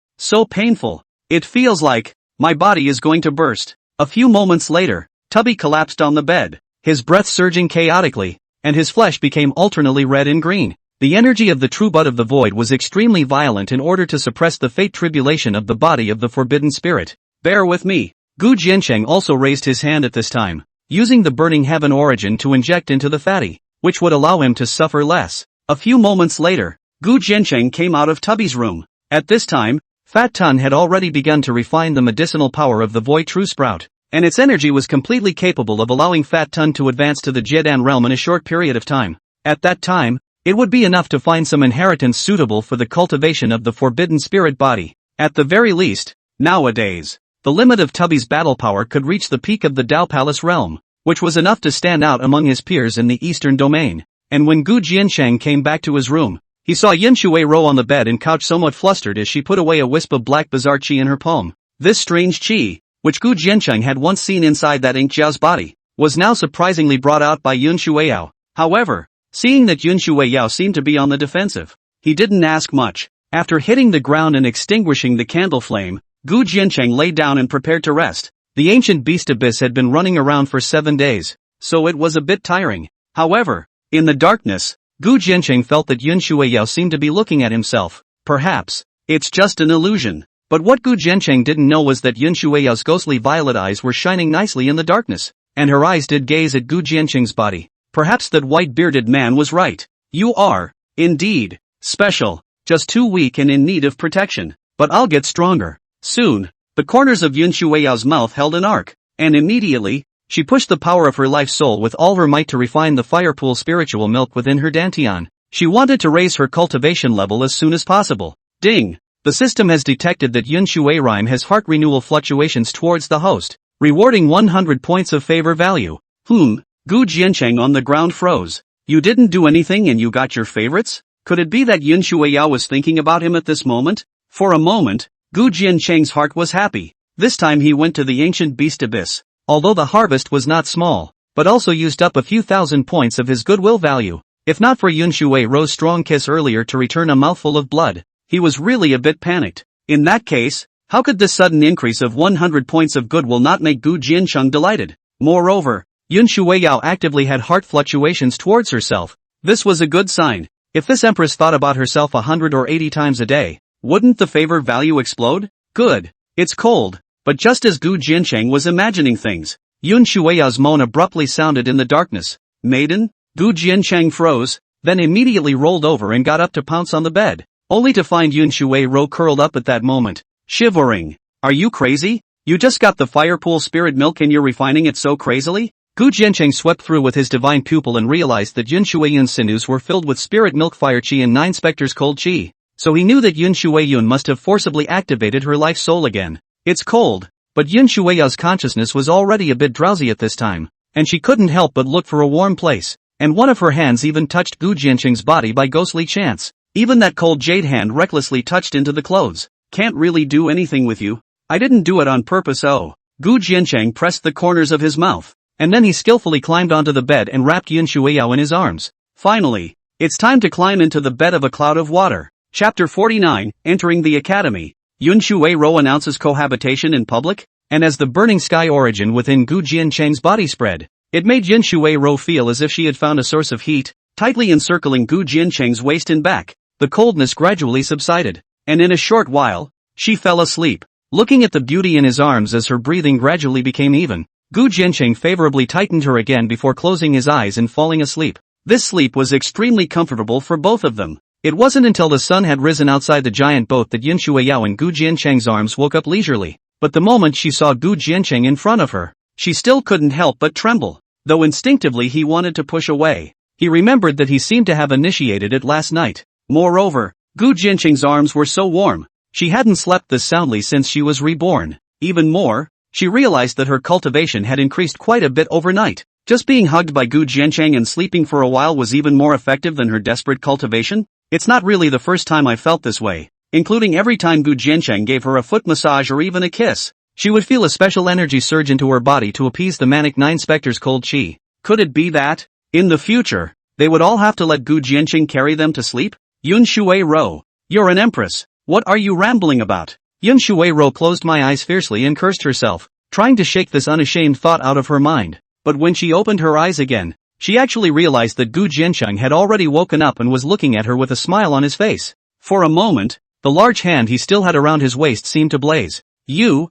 Speaker 1: painful. It feels like my body is going to burst. A few moments later, Tubby collapsed on the bed, his breath surging chaotically, and his flesh became alternately red and green. The energy of the true bud of the void was extremely violent in order to suppress the fate tribulation of the body of the forbidden spirit. Bear with me. Gu Jiancheng also raised his hand at this time, using the burning heaven origin to inject into the fatty, which would allow him to suffer less. A few moments later, Gu Jiancheng came out of Tubby's room. At this time, Fat Tun had already begun to refine the medicinal power of the void true sprout, and its energy was completely capable of allowing Fat Tun to advance to the Jiedan realm in a short period of time. At that time, it would be enough to find some inheritance suitable for the cultivation of the forbidden spirit body. At the very least, nowadays, the limit of Tubby's battle power could reach the peak of the Dao Palace realm, which was enough to stand out among his peers in the eastern domain. And when Gu Jiancheng came back to his room, he saw Yin Shuai-ro on the bed and couch somewhat flustered as she put away a wisp of black bizarre qi in her palm. This strange qi, which Gu Jiancheng had once seen inside that ink Jiao's body, was now surprisingly brought out by Yun Shuai-yao. However, seeing that Yun Shuai-yao seemed to be on the defensive, he didn't ask much. After hitting the ground and extinguishing the candle flame, Gu Jiancheng lay down and prepared to rest. The ancient beast abyss had been running around for 7 days, so it was a bit tiring. However, in the darkness, Gu Jiancheng felt that Yun Shuai-yao seemed to be looking at himself. Perhaps, it's just an illusion. But what Gu Jiancheng didn't know was that Yun Shuai-yao's ghostly violet eyes were shining nicely in the darkness, and her eyes did gaze at Gu Jiancheng's body. Perhaps that white-bearded man was right. You are, indeed, special, just too weak and in need of protection. But I'll get stronger. Soon, the corners of Yun Shuai-yao's mouth held an arc, and immediately, she pushed the power of her life soul with all her might to refine the fire pool spiritual milk within her dantian. She wanted to raise her cultivation level as soon as possible. Ding! The system has detected that Yun Shuai-rime has heart renewal fluctuations towards the host, rewarding 100 points of favor value. Gu Jiancheng on the ground froze. You didn't do anything and you got your favorites? Could it be that Yun Shuai-yao was thinking about him at this moment? For a moment, Gu Jiancheng's heart was happy. This time he went to the ancient beast abyss. Although the harvest was not small, but also used up a few thousand points of his goodwill value. If not for Yun Shuai-ro's strong kiss earlier to return a mouthful of blood, he was really a bit panicked. In that case, how could this sudden increase of 100 points of goodwill not make Gu Jiancheng delighted? Moreover, Yun Shuai-yao actively had heart fluctuations towards herself. This was a good sign. If this empress thought about herself 100 or 80 times a day, wouldn't the favor value explode? Good. It's cold. But just as Gu Jiancheng was imagining things, Yun Shuai-yao's moan abruptly sounded in the darkness. Maiden? Gu Jiancheng froze, then immediately rolled over and got up to pounce on the bed, only to find Yun Shuai-ro curled up at that moment, shivering. Are you crazy? You just got the fire pool spirit milk and you're refining it so crazily? Gu Jiancheng swept through with his divine pupil and realized that Yun Shuai-yun's sinews were filled with spirit milk fire qi and 9 specters cold qi. So he knew that Yun Shuai-yun must have forcibly activated her life soul again. It's cold, but Yun Shuai-yao's consciousness was already a bit drowsy at this time, and she couldn't help but look for a warm place, and one of her hands even touched Gu Jiancheng's body by ghostly chance. Even that cold jade hand recklessly touched into the clothes. Can't really do anything with you. I didn't do it on purpose. Oh. Gu Jiancheng pressed the corners of his mouth, and then he skillfully climbed onto the bed and wrapped Yun Shuai-yao in his arms. Finally, it's time to climb into the bed of a cloud of water. Chapter 49, Entering the Academy. Yun Shuai-ro announces cohabitation in public, and as the burning sky origin within Gu Jiancheng's body spread, it made Yun Shuai-ro feel as if she had found a source of heat, tightly encircling Gu Jiancheng's waist and back. The coldness gradually subsided, and in a short while, she fell asleep. Looking at the beauty in his arms as her breathing gradually became even, Gu Jiancheng favorably tightened her again before closing his eyes and falling asleep. This sleep was extremely comfortable for both of them. It wasn't until the sun had risen outside the giant boat that Yun Shuai-yao in Gu Jiancheng's arms woke up leisurely, but the moment she saw Gu Jiancheng in front of her, she still couldn't help but tremble, though instinctively he wanted to push away. He remembered that he seemed to have initiated it last night. Moreover, Gu Jiancheng's arms were so warm, she hadn't slept this soundly since she was reborn. Even more, she realized that her cultivation had increased quite a bit overnight. Just being hugged by Gu Jiancheng and sleeping for a while was even more effective than her desperate cultivation. It's not really the first time I felt this way, including every time Gu Jiancheng gave her a foot massage or even a kiss. She would feel a special energy surge into her body to appease the manic 9 specters cold qi. Could it be that, in the future, they would all have to let Gu Jiancheng carry them to sleep? Yun Shuai-ro, you're an empress. What are you rambling about? Yun Shuai-ro closed my eyes fiercely and cursed herself. trying to shake this unashamed thought out of her mind. But when she opened her eyes again, she actually realized that Gu Jiancheng had already woken up and was looking at her with a smile on his face. For a moment, the large hand he still had around his waist seemed to blaze. You.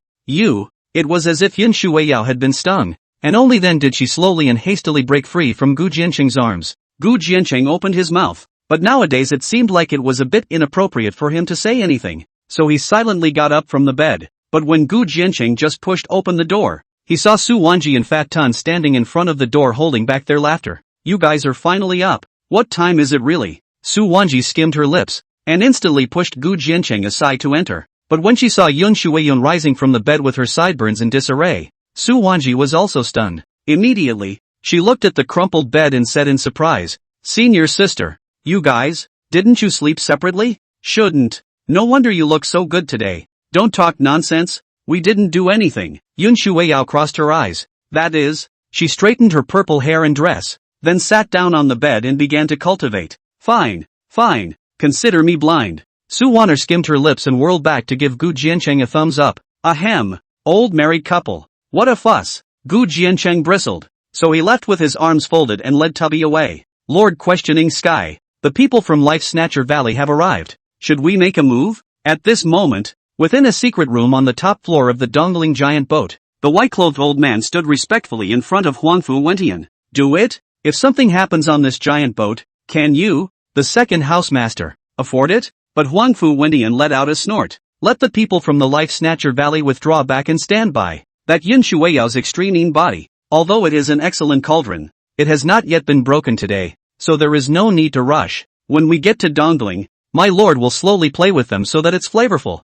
Speaker 1: It was as if Yin Shuiyao had been stung, and only then did she slowly and hastily break free from Gu Jiancheng's arms. Gu Jiancheng opened his mouth, but nowadays it seemed like it was a bit inappropriate for him to say anything, so he silently got up from the bed. But when Gu Jiancheng just pushed open the door, he saw Su Wanji and Fat Tun standing in front of the door holding back their laughter. You guys are finally up. What time is it really? Su Wanji skimmed her lips, and instantly pushed Gu Jiancheng aside to enter. But when she saw Yun Shuiyun rising from the bed with her sideburns in disarray, Su Wanji was also stunned. Immediately, she looked at the crumpled bed and said in surprise, Senior sister, you guys, didn't you sleep separately? Shouldn't. No wonder you look so good today. Don't talk nonsense. We didn't do anything. Yun Shuiyao crossed her eyes. That is, she straightened her purple hair and dress, then sat down on the bed and began to cultivate. Fine. Consider me blind. Su Wanner skimmed her lips and whirled back to give Gu Jiancheng a thumbs up. Ahem. Old married couple. What a fuss. Gu Jiancheng bristled. So he left with his arms folded and led Tubby away. Lord Questioning Sky. The people from Life Snatcher Valley have arrived. Should we make a move? At this moment, within a secret room on the top floor of the dongling giant boat, the white-clothed old man stood respectfully in front of Huangfu Wentian. Do it? If something happens on this giant boat, can you, the second housemaster, afford it? But Huangfu Wentian let out a snort. Let the people from the Life Snatcher Valley withdraw back and stand by. That Yin Shuiyao's extreme body, although it is an excellent cauldron, it has not yet been broken today, so there is no need to rush. When we get to dongling, my lord will slowly play with them so that it's flavorful.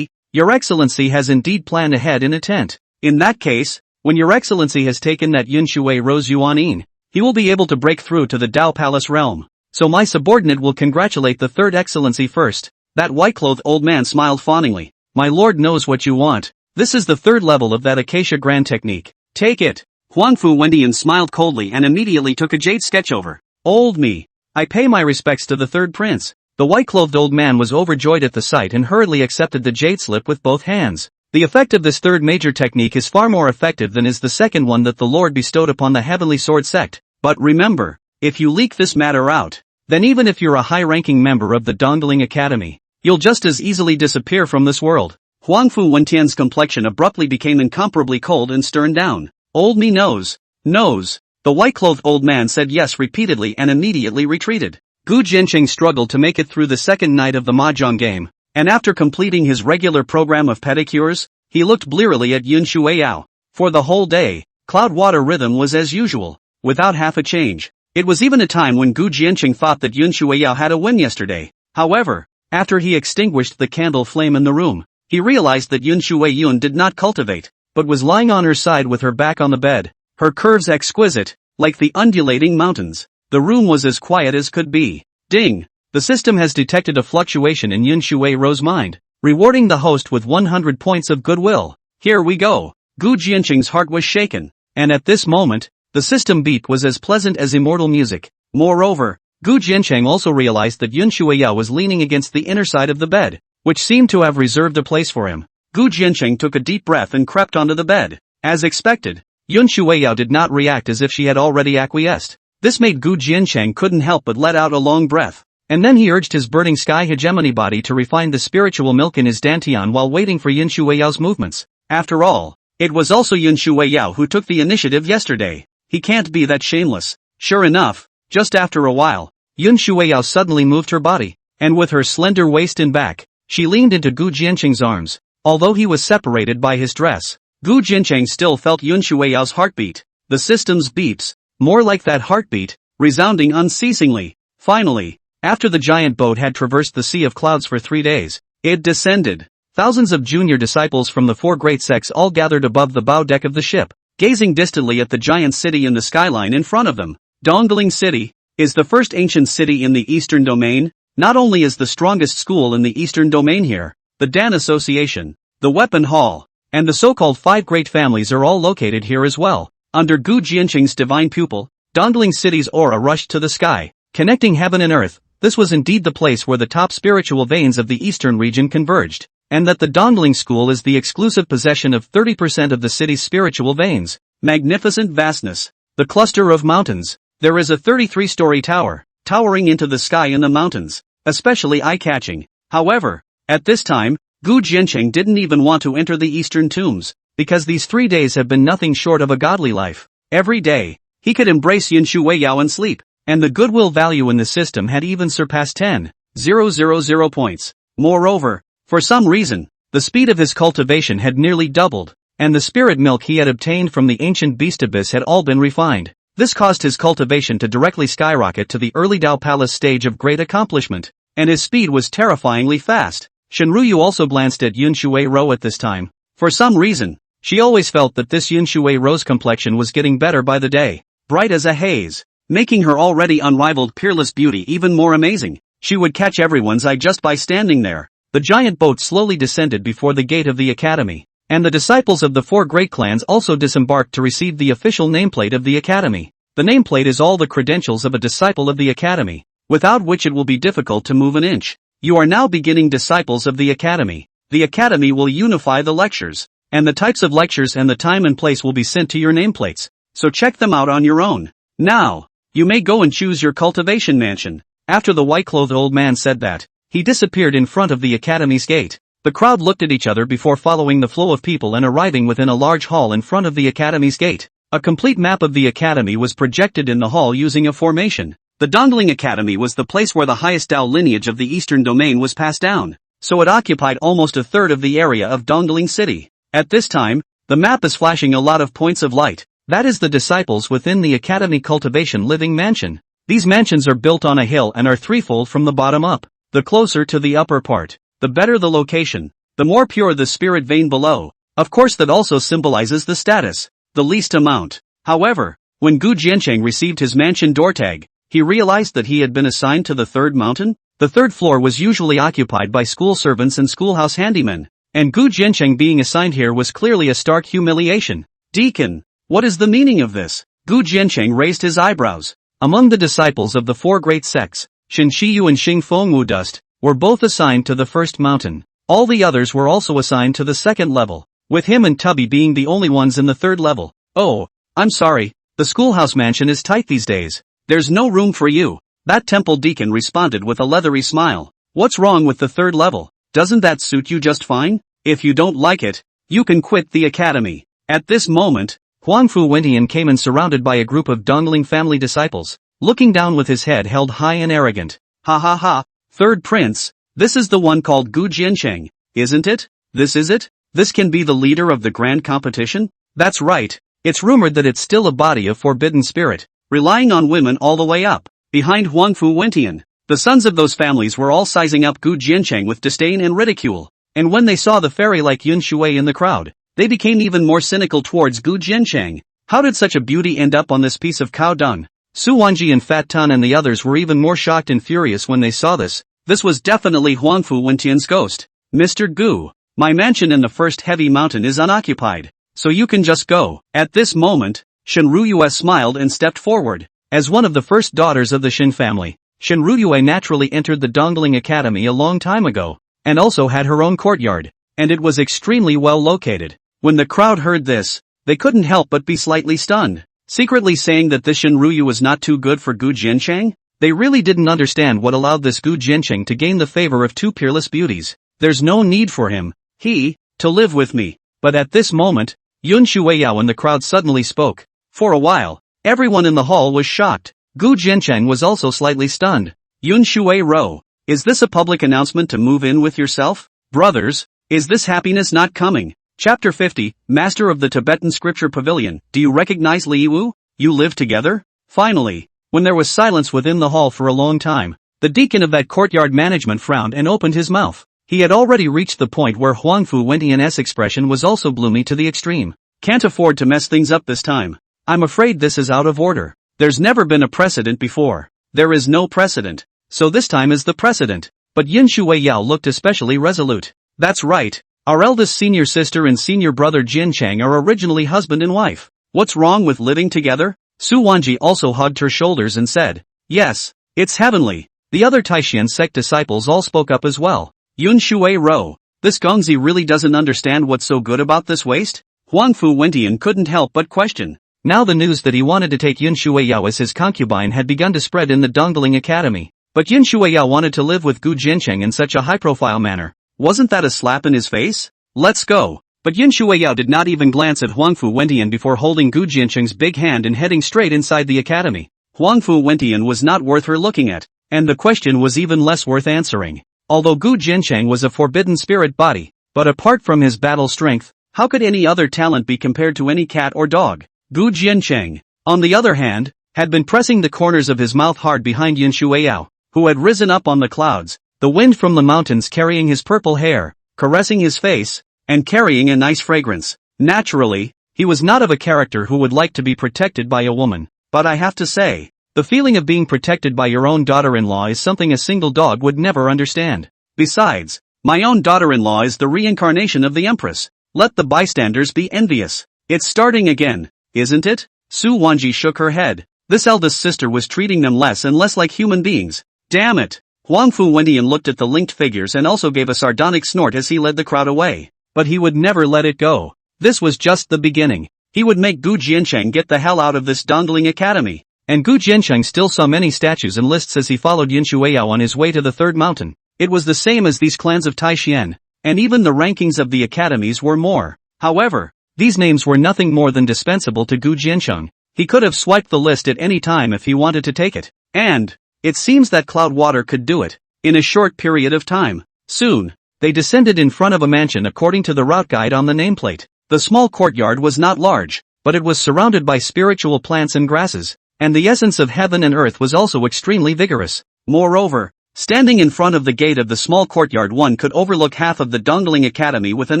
Speaker 1: Your excellency has indeed planned ahead in a tent. In that case, when your excellency has taken that Yin Shui Rose Yuanin, he will be able to break through to the Dao Palace realm. So my subordinate will congratulate the third excellency first. That white-clothed old man smiled fawningly. My lord knows what you want. This is the third level of that Acacia Grand technique. Take it. Huangfu Wendian smiled coldly and immediately took a jade sketch over. Old me. I pay my respects to the third prince. The white-clothed old man was overjoyed at the sight and hurriedly accepted the jade slip with both hands. The effect of this third major technique is far more effective than is the second one that the Lord bestowed upon the Heavenly Sword sect. But remember, if you leak this matter out, then even if you're a high-ranking member of the Dongling Academy, you'll just as easily disappear from this world. Huangfu Wentian's complexion abruptly became incomparably cold and stern down. Old me knows. The white-clothed old man said yes repeatedly and immediately retreated. Gu Jiancheng struggled to make it through the second night of the mahjong game, and after completing his regular program of pedicures, he looked blearily at Yun Shuiyao. For the whole day, Cloudwater Rhythm was as usual, without half a change. It was even a time when Gu Jiancheng thought that Yun Shuiyao had a win yesterday. However, after he extinguished the candle flame in the room, he realized that Yun Shuiyun did not cultivate, but was lying on her side with her back on the bed, her curves exquisite, like the undulating mountains. The room was as quiet as could be. Ding! The system has detected a fluctuation in Yun Shui's mind, rewarding the host with 100 points of goodwill. Here we go. Gu Jiancheng's heart was shaken, and at this moment, the system beat was as pleasant as immortal music. Moreover, Gu Jiancheng also realized that Yun Shuiyao was leaning against the inner side of the bed, which seemed to have reserved a place for him. Gu Jiancheng took a deep breath and crept onto the bed. As expected, Yun Shuiyao did not react as if she had already acquiesced. This made Gu Jiancheng couldn't help but let out a long breath, and then he urged his burning sky hegemony body to refine the spiritual milk in his dantian while waiting for Yun Shuiyao's movements. After all, it was also Yun Shuiyao who took the initiative yesterday. He can't be that shameless. Sure enough, just after a while, Yun Shuiyao suddenly moved her body, and with her slender waist and back, she leaned into Gu Jiancheng's arms. Although he was separated by his dress, Gu Jiancheng still felt Yun Shuiyao's heartbeat. The system's beeps, more like that heartbeat, resounding unceasingly. Finally, after the giant boat had traversed the sea of clouds for 3 days, it descended. Thousands of junior disciples from the 4 great sects all gathered above the bow deck of the ship, gazing distantly at the giant city in the skyline in front of them. Dongling City is the first ancient city in the Eastern Domain. Not only is the strongest school in the Eastern Domain here, the Dan Association, the Weapon Hall, and the so-called 5 great families are all located here as well. Under Gu Jiancheng's divine pupil, Dongling City's aura rushed to the sky, connecting heaven and earth. This was indeed the place where the top spiritual veins of the eastern region converged. and that the Dongling School is the exclusive possession of 30% of the city's spiritual veins. Magnificent vastness. The cluster of mountains. There is a 33-story tower, towering into the sky in the mountains, especially eye-catching. However, at this time, Gu Jiancheng didn't even want to enter the eastern tombs, because these 3 days have been nothing short of a godly life. Every day, he could embrace Yin Shu Wei Yao and sleep, and the goodwill value in the system had even surpassed 10,000 points. Moreover, for some reason, the speed of his cultivation had nearly doubled, and the spirit milk he had obtained from the ancient beast abyss had all been refined. This caused his cultivation to directly skyrocket to the early Dao Palace stage of great accomplishment, and his speed was terrifyingly fast. Shenruyu also glanced at Yun Shui Rou at this time. For some reason, she always felt that this Yun Shui Rou's complexion was getting better by the day, bright as a haze, making her already unrivaled peerless beauty even more amazing. She would catch everyone's eye just by standing there. The giant boat slowly descended before the gate of the academy, and the disciples of the 4 great clans also disembarked to receive the official nameplate of the academy. The nameplate is all the credentials of a disciple of the academy, without which it will be difficult to move an inch. You are now beginning disciples of the academy. The academy will unify the lectures, and the types of lectures and the time and place will be sent to your nameplates, so check them out on your own. Now, you may go and choose your cultivation mansion. After the white-clothed old man said that, he disappeared in front of the academy's gate. The crowd looked at each other before following the flow of people and arriving within a large hall in front of the academy's gate. A complete map of the academy was projected in the hall using a formation. The Dongling Academy was the place where the highest Dao lineage of the eastern domain was passed down, so it occupied almost a third of the area of Dongling City. At this time, the map is flashing a lot of points of light. That is the disciples within the Academy Cultivation Living Mansion. These mansions are built on a hill and are threefold from the bottom up. The closer to the upper part, the better the location, the more pure the spirit vein below. Of course that also symbolizes the status, the least amount. However, when Gu Jiancheng received his mansion door tag, he realized that he had been assigned to the 3rd mountain. The 3rd floor was usually occupied by school servants and schoolhouse handymen, and Gu Jiancheng being assigned here was clearly a stark humiliation. Deacon, what is the meaning of this? Gu Jiancheng raised his eyebrows. Among the disciples of the 4 great sects, Shen Shiyu and Xing Fengwu Dust were both assigned to the 1st mountain. All the others were also assigned to the 2nd level, with him and Tubby being the only ones in the 3rd level. Oh, I'm sorry, the schoolhouse mansion is tight these days. There's no room for you. That temple deacon responded with a leathery smile. What's wrong with the 3rd level? Doesn't that suit you just fine? If you don't like it, you can quit the academy. At this moment, Huangfu Wentian came in surrounded by a group of Dongling family disciples, looking down with his head held high and arrogant. Ha ha ha, 3rd prince, this is the one called Gu Jiancheng, isn't it? This is it? This can be the leader of the grand competition? That's right, it's rumored that it's still a body of forbidden spirit, relying on women all the way up. Behind Huangfu Wentian, the sons of those families were all sizing up Gu Jiancheng with disdain and ridicule, and when they saw the fairy-like Yun Shui in the crowd, they became even more cynical towards Gu Jiancheng. How did such a beauty end up on this piece of cow dung? Su Wanji and Fat Tun and the others were even more shocked and furious when they saw this. This was definitely Huangfu Wentian's ghost. Mr. Gu, my mansion in the 1st heavy mountain is unoccupied, so you can just go. At this moment, Shen Ruyue smiled and stepped forward. As one of the first daughters of the Shen family, Shen Ruyue naturally entered the Dongling Academy a long time ago, and also had her own courtyard, and it was extremely well located. When the crowd heard this, they couldn't help but be slightly stunned, secretly saying that this Shen Ruyue was not too good for Gu Jiancheng. They really didn't understand what allowed this Gu Jiancheng to gain the favor of 2 peerless beauties. There's no need for him, to live with me. But at this moment, Yun Shuiyao and the crowd suddenly spoke. For a while, everyone in the hall was shocked. Gu Jiancheng was also slightly stunned. Yun Shui Rou, is this a public announcement to move in with yourself? Brothers, is this happiness not coming? Chapter 50, Master of the Tibetan Scripture Pavilion. Do you recognize Li Wu? You live together? Finally, when there was silence within the hall for a long time, the deacon of that courtyard management frowned and opened his mouth. He had already reached the point where Huangfu Wentian's expression was also gloomy to the extreme. Can't afford to mess things up this time. I'm afraid this is out of order. There's never been a precedent before. There is no precedent. So this time is the precedent. But Yin Shui Yao looked especially resolute. That's right. Our eldest senior sister and senior brother Jin Chang are originally husband and wife. What's wrong with living together? Su Wanji also hugged her shoulders and said, yes, it's heavenly. The other Taishan sect disciples all spoke up as well. Yun Shui Rou, This Gongzi really doesn't understand what's so good about this waste? Huang Fu Wentian couldn't help but question. Now the news that he wanted to take Yun Shuiyao as his concubine had begun to spread in the Dongling Academy. But Yun Shuiyao wanted to live with Gu Jincheng in such a high-profile manner. Wasn't that a slap in his face? Let's go. But Yun Shuiyao did not even glance at Huang Fu Wentian before holding Gu Jincheng's big hand and heading straight inside the academy. Huang Fu Wentian was not worth her looking at, and the question was even less worth answering. Although Gu Jincheng was a forbidden spirit body, but apart from his battle strength, how could any other talent be compared to any cat or dog? Gu Jincheng, on the other hand, had been pressing the corners of his mouth hard behind Yun Shuiyao, who had risen up on the clouds, the wind from the mountains carrying his purple hair, caressing his face, and carrying a nice fragrance. Naturally, he was not of a character who would like to be protected by a woman, but I have to say, the feeling of being protected by your own daughter-in-law is something a single dog would never understand. Besides, my own daughter-in-law is the reincarnation of the Empress. Let the bystanders be envious. It's starting again, isn't it? Su Wanji shook her head. This eldest sister was treating them less and less like human beings. Damn it! Huang Fu Wentian looked at the linked figures and also gave a sardonic snort as he led the crowd away. But he would never let it go. This was just the beginning. He would make Gu Jincheng get the hell out of this Dongling Academy. And Gu Jincheng still saw many statues and lists as he followed Yin Shuiyao on his way to the third mountain. It was the same as these clans of Taishian, and even the rankings of the academies were more. However, these names were nothing more than dispensable to Gu Jincheng. He could have swiped the list at any time if he wanted to take it. And it seems that Cloudwater could do it in a short period of time. Soon, they descended in front of a mansion according to the route guide on the nameplate. The small courtyard was not large, but it was surrounded by spiritual plants and grasses. And the essence of heaven and earth was also extremely vigorous. Moreover, standing in front of the gate of the small courtyard one could overlook half of the Dongling Academy with an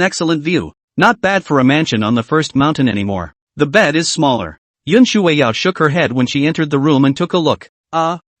Speaker 1: excellent view. Not bad for a mansion on the first mountain anymore. The bed is smaller. Yun Shuiyao shook her head when she entered the room and took a look.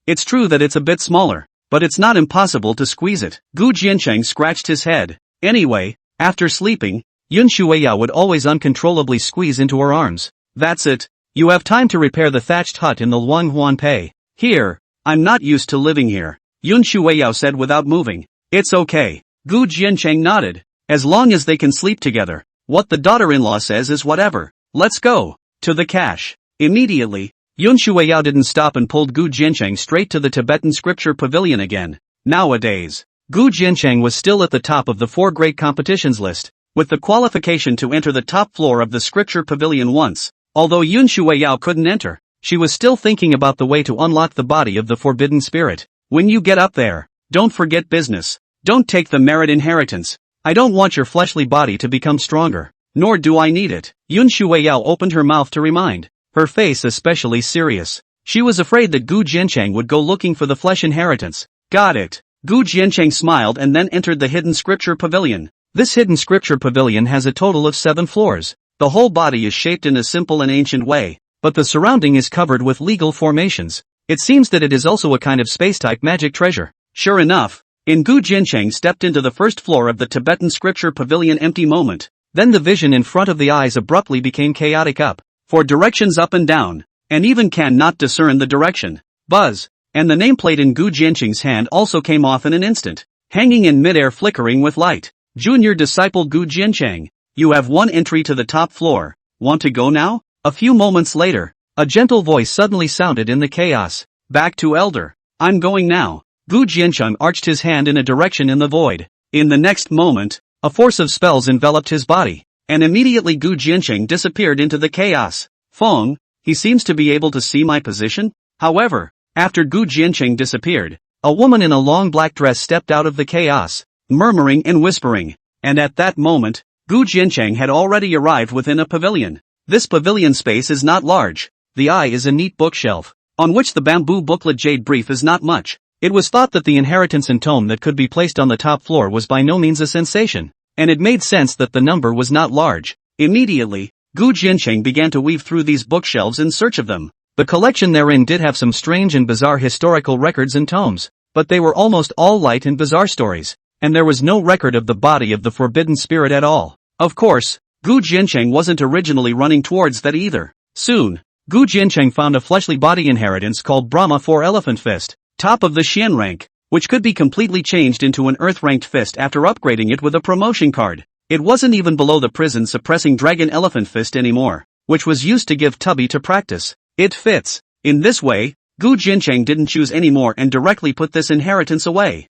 Speaker 1: It's true that it's a bit smaller, but it's not impossible to squeeze it. Gu Jincheng scratched his head. Anyway, after sleeping, Yun Shuiyao would always uncontrollably squeeze into her arms. That's it. You have time to repair the thatched hut in the Luanghuan Pei. Here, I'm not used to living here, Yun Shuiyao said without moving. It's okay. Gu Jincheng nodded. As long as they can sleep together. What the daughter-in-law says is whatever. Let's go. To the cache. Immediately, Yun Shuiyao didn't stop and pulled Gu Jincheng straight to the Tibetan scripture pavilion again. Nowadays, Gu Jincheng was still at the top of the 4 great competitions list, with the qualification to enter the top floor of the scripture pavilion once. Although Yun Shuiyao couldn't enter, she was still thinking about the way to unlock the body of the forbidden spirit. When you get up there, don't forget business. Don't take the merit inheritance. I don't want your fleshly body to become stronger, nor do I need it. Yun Shuiyao opened her mouth to remind, her face especially serious. She was afraid that Gu Jincheng would go looking for the flesh inheritance. Got it. Gu Jincheng smiled and then entered the hidden scripture pavilion. This hidden scripture pavilion has a total of 7 floors. The whole body is shaped in a simple and ancient way, but the surrounding is covered with legal formations. It seems that it is also a kind of space-type magic treasure. Sure enough, Gu Jincheng stepped into the first floor of the Tibetan scripture pavilion empty moment. Then the vision in front of the eyes abruptly became chaotic up, for directions up and down, and even cannot discern the direction. Buzz, and the nameplate in Gu Jincheng's hand also came off in an instant, hanging in midair flickering with light. Junior disciple Gu Jincheng. You have 1 entry to the top floor. Want to go now? A few moments later, a gentle voice suddenly sounded in the chaos. Back to Elder. I'm going now. Gu Jincheng arched his hand in a direction in the void. In the next moment, a force of spells enveloped his body, and immediately Gu Jincheng disappeared into the chaos. Feng, he seems to be able to see my position? However, after Gu Jincheng disappeared, a woman in a long black dress stepped out of the chaos, murmuring and whispering. And at that moment, Gu Jincheng had already arrived within a pavilion. This pavilion space is not large. The eye is a neat bookshelf, on which the bamboo booklet Jade Brief is not much. It was thought that the inheritance and tome that could be placed on the top floor was by no means a sensation, and it made sense that the number was not large. Immediately, Gu Jincheng began to weave through these bookshelves in search of them. The collection therein did have some strange and bizarre historical records and tomes, but they were almost all light and bizarre stories, and there was no record of the body of the forbidden spirit at all. Of course, Gu Jincheng wasn't originally running towards that either. Soon, Gu Jincheng found a fleshly body inheritance called Brahma 4 Elephant Fist, top of the Xian rank. which could be completely changed into an Earth-ranked fist after upgrading it with a promotion card. It wasn't even below the prison-suppressing Dragon Elephant Fist anymore, which was used to give Tubby to practice. It fits. In this way, Gu Jincheng didn't choose anymore and directly put this inheritance away.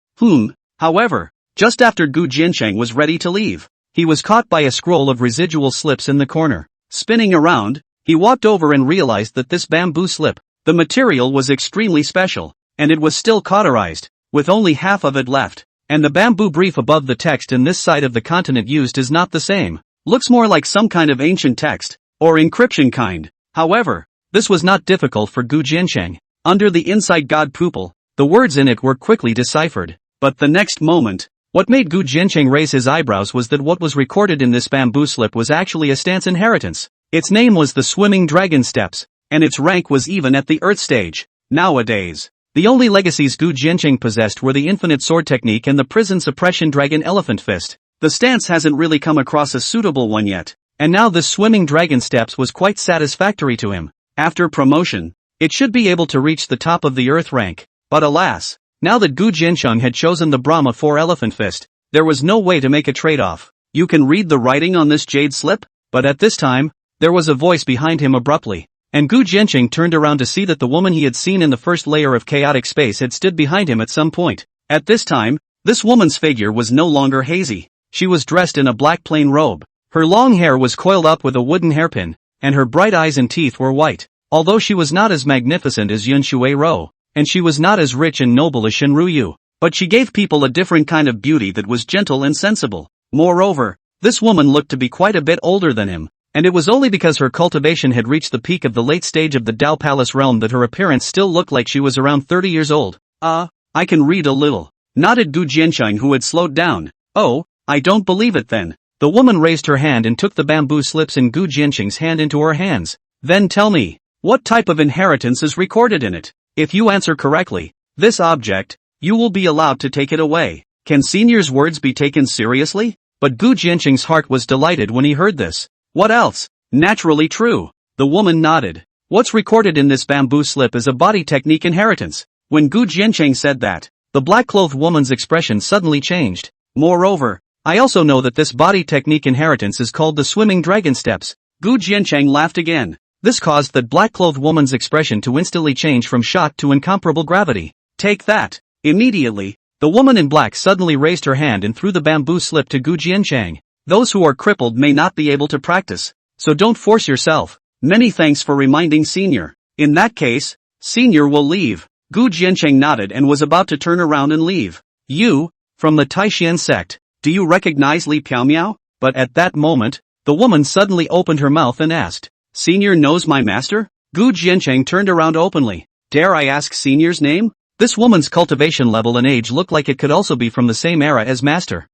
Speaker 1: However, just after Gu Jincheng was ready to leave, he was caught by a scroll of residual slips in the corner. Spinning around, he walked over and realized that this bamboo slip, the material was extremely special, and it was still cauterized, with only half of it left. And the bamboo brief above the text in this side of the continent used is not the same. Looks more like some kind of ancient text, or encryption kind. However, this was not difficult for Gu Jincheng. Under the inside god pupil, the words in it were quickly deciphered. But the next moment, what made Gu Jincheng raise his eyebrows was that what was recorded in this bamboo slip was actually a stance inheritance. Its name was the Swimming Dragon Steps, and its rank was even at the Earth stage. Nowadays, the only legacies Gu Jincheng possessed were the Infinite Sword Technique and the Prison Suppression Dragon Elephant Fist. The stance hasn't really come across a suitable one yet, and now this Swimming Dragon Steps was quite satisfactory to him. After promotion, it should be able to reach the top of the Earth rank, but alas, now that Gu Jincheng had chosen the Brahma 4 Elephant Fist, there was no way to make a trade-off. You can read the writing on this jade slip? But at this time, there was a voice behind him abruptly, and Gu Jincheng turned around to see that the woman he had seen in the first layer of chaotic space had stood behind him at some point. At this time, this woman's figure was no longer hazy. She was dressed in a black plain robe. Her long hair was coiled up with a wooden hairpin, and her bright eyes and teeth were white. Although she was not as magnificent as Yun Shui Rou, and she was not as rich and noble as Shen Ruyu, but she gave people a different kind of beauty that was gentle and sensible. Moreover, this woman looked to be quite a bit older than him, and it was only because her cultivation had reached the peak of the late stage of the Dao Palace realm that her appearance still looked like she was around 30 years old. I can read a little, nodded Gu Jincheng, who had slowed down. Oh, I don't believe it then. The woman raised her hand and took the bamboo slips in Gu Jincheng's hand into her hands. Then tell me, what type of inheritance is recorded in it? If you answer correctly, this object, you will be allowed to take it away. Can Senior's words be taken seriously? But Gu Jincheng's heart was delighted when he heard this. What else? Naturally true. The woman nodded. What's recorded in this bamboo slip is a body technique inheritance. When Gu Jincheng said that, the black-clothed woman's expression suddenly changed. Moreover, I also know that this body technique inheritance is called the Swimming Dragon Steps. Gu Jincheng laughed again. This caused that black-clothed woman's expression to instantly change from shock to incomparable gravity. Take that. Immediately, the woman in black suddenly raised her hand and threw the bamboo slip to Gu Jincheng. Those who are crippled may not be able to practice, so don't force yourself. Many thanks for reminding Senior. In that case, Senior will leave. Gu Jincheng nodded and was about to turn around and leave. You, from the Taishan sect, do you recognize Li Piaomiao? But at that moment, the woman suddenly opened her mouth and asked, Senior knows my master? Gu Jincheng turned around openly. Dare I ask Senior's name? This woman's cultivation level and age looked like it could also be from the same era as master.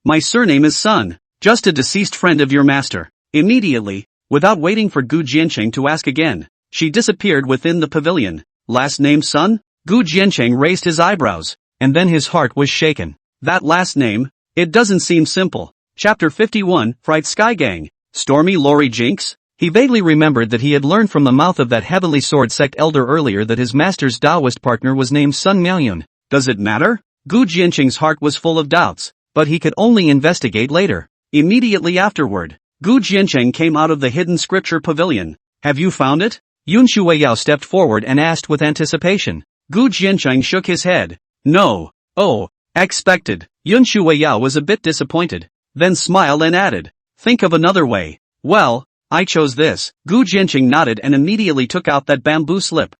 Speaker 1: My surname is Sun, just a deceased friend of your master. Immediately, without waiting for Gu Jincheng to ask again, she disappeared within the pavilion. Last name Sun? Gu Jincheng raised his eyebrows, and then his heart was shaken. That last name, it doesn't seem simple. Chapter 51, Fright Sky Gang. Stormy Lori Jinx? He vaguely remembered that he had learned from the mouth of that Heavenly Sword sect elder earlier that his master's Taoist partner was named Sun Miaoyun. Does it matter? Gu Jincheng's heart was full of doubts, but he could only investigate later. Immediately afterward, Gu Jincheng came out of the hidden scripture pavilion. Have you found it? Yun Shuiyao stepped forward and asked with anticipation. Gu Jincheng shook his head. No. Oh, expected. Yun Shuiyao was a bit disappointed, then smiled and added, think of another way. Well, I chose this. Gu Jincheng nodded and immediately took out that bamboo slip.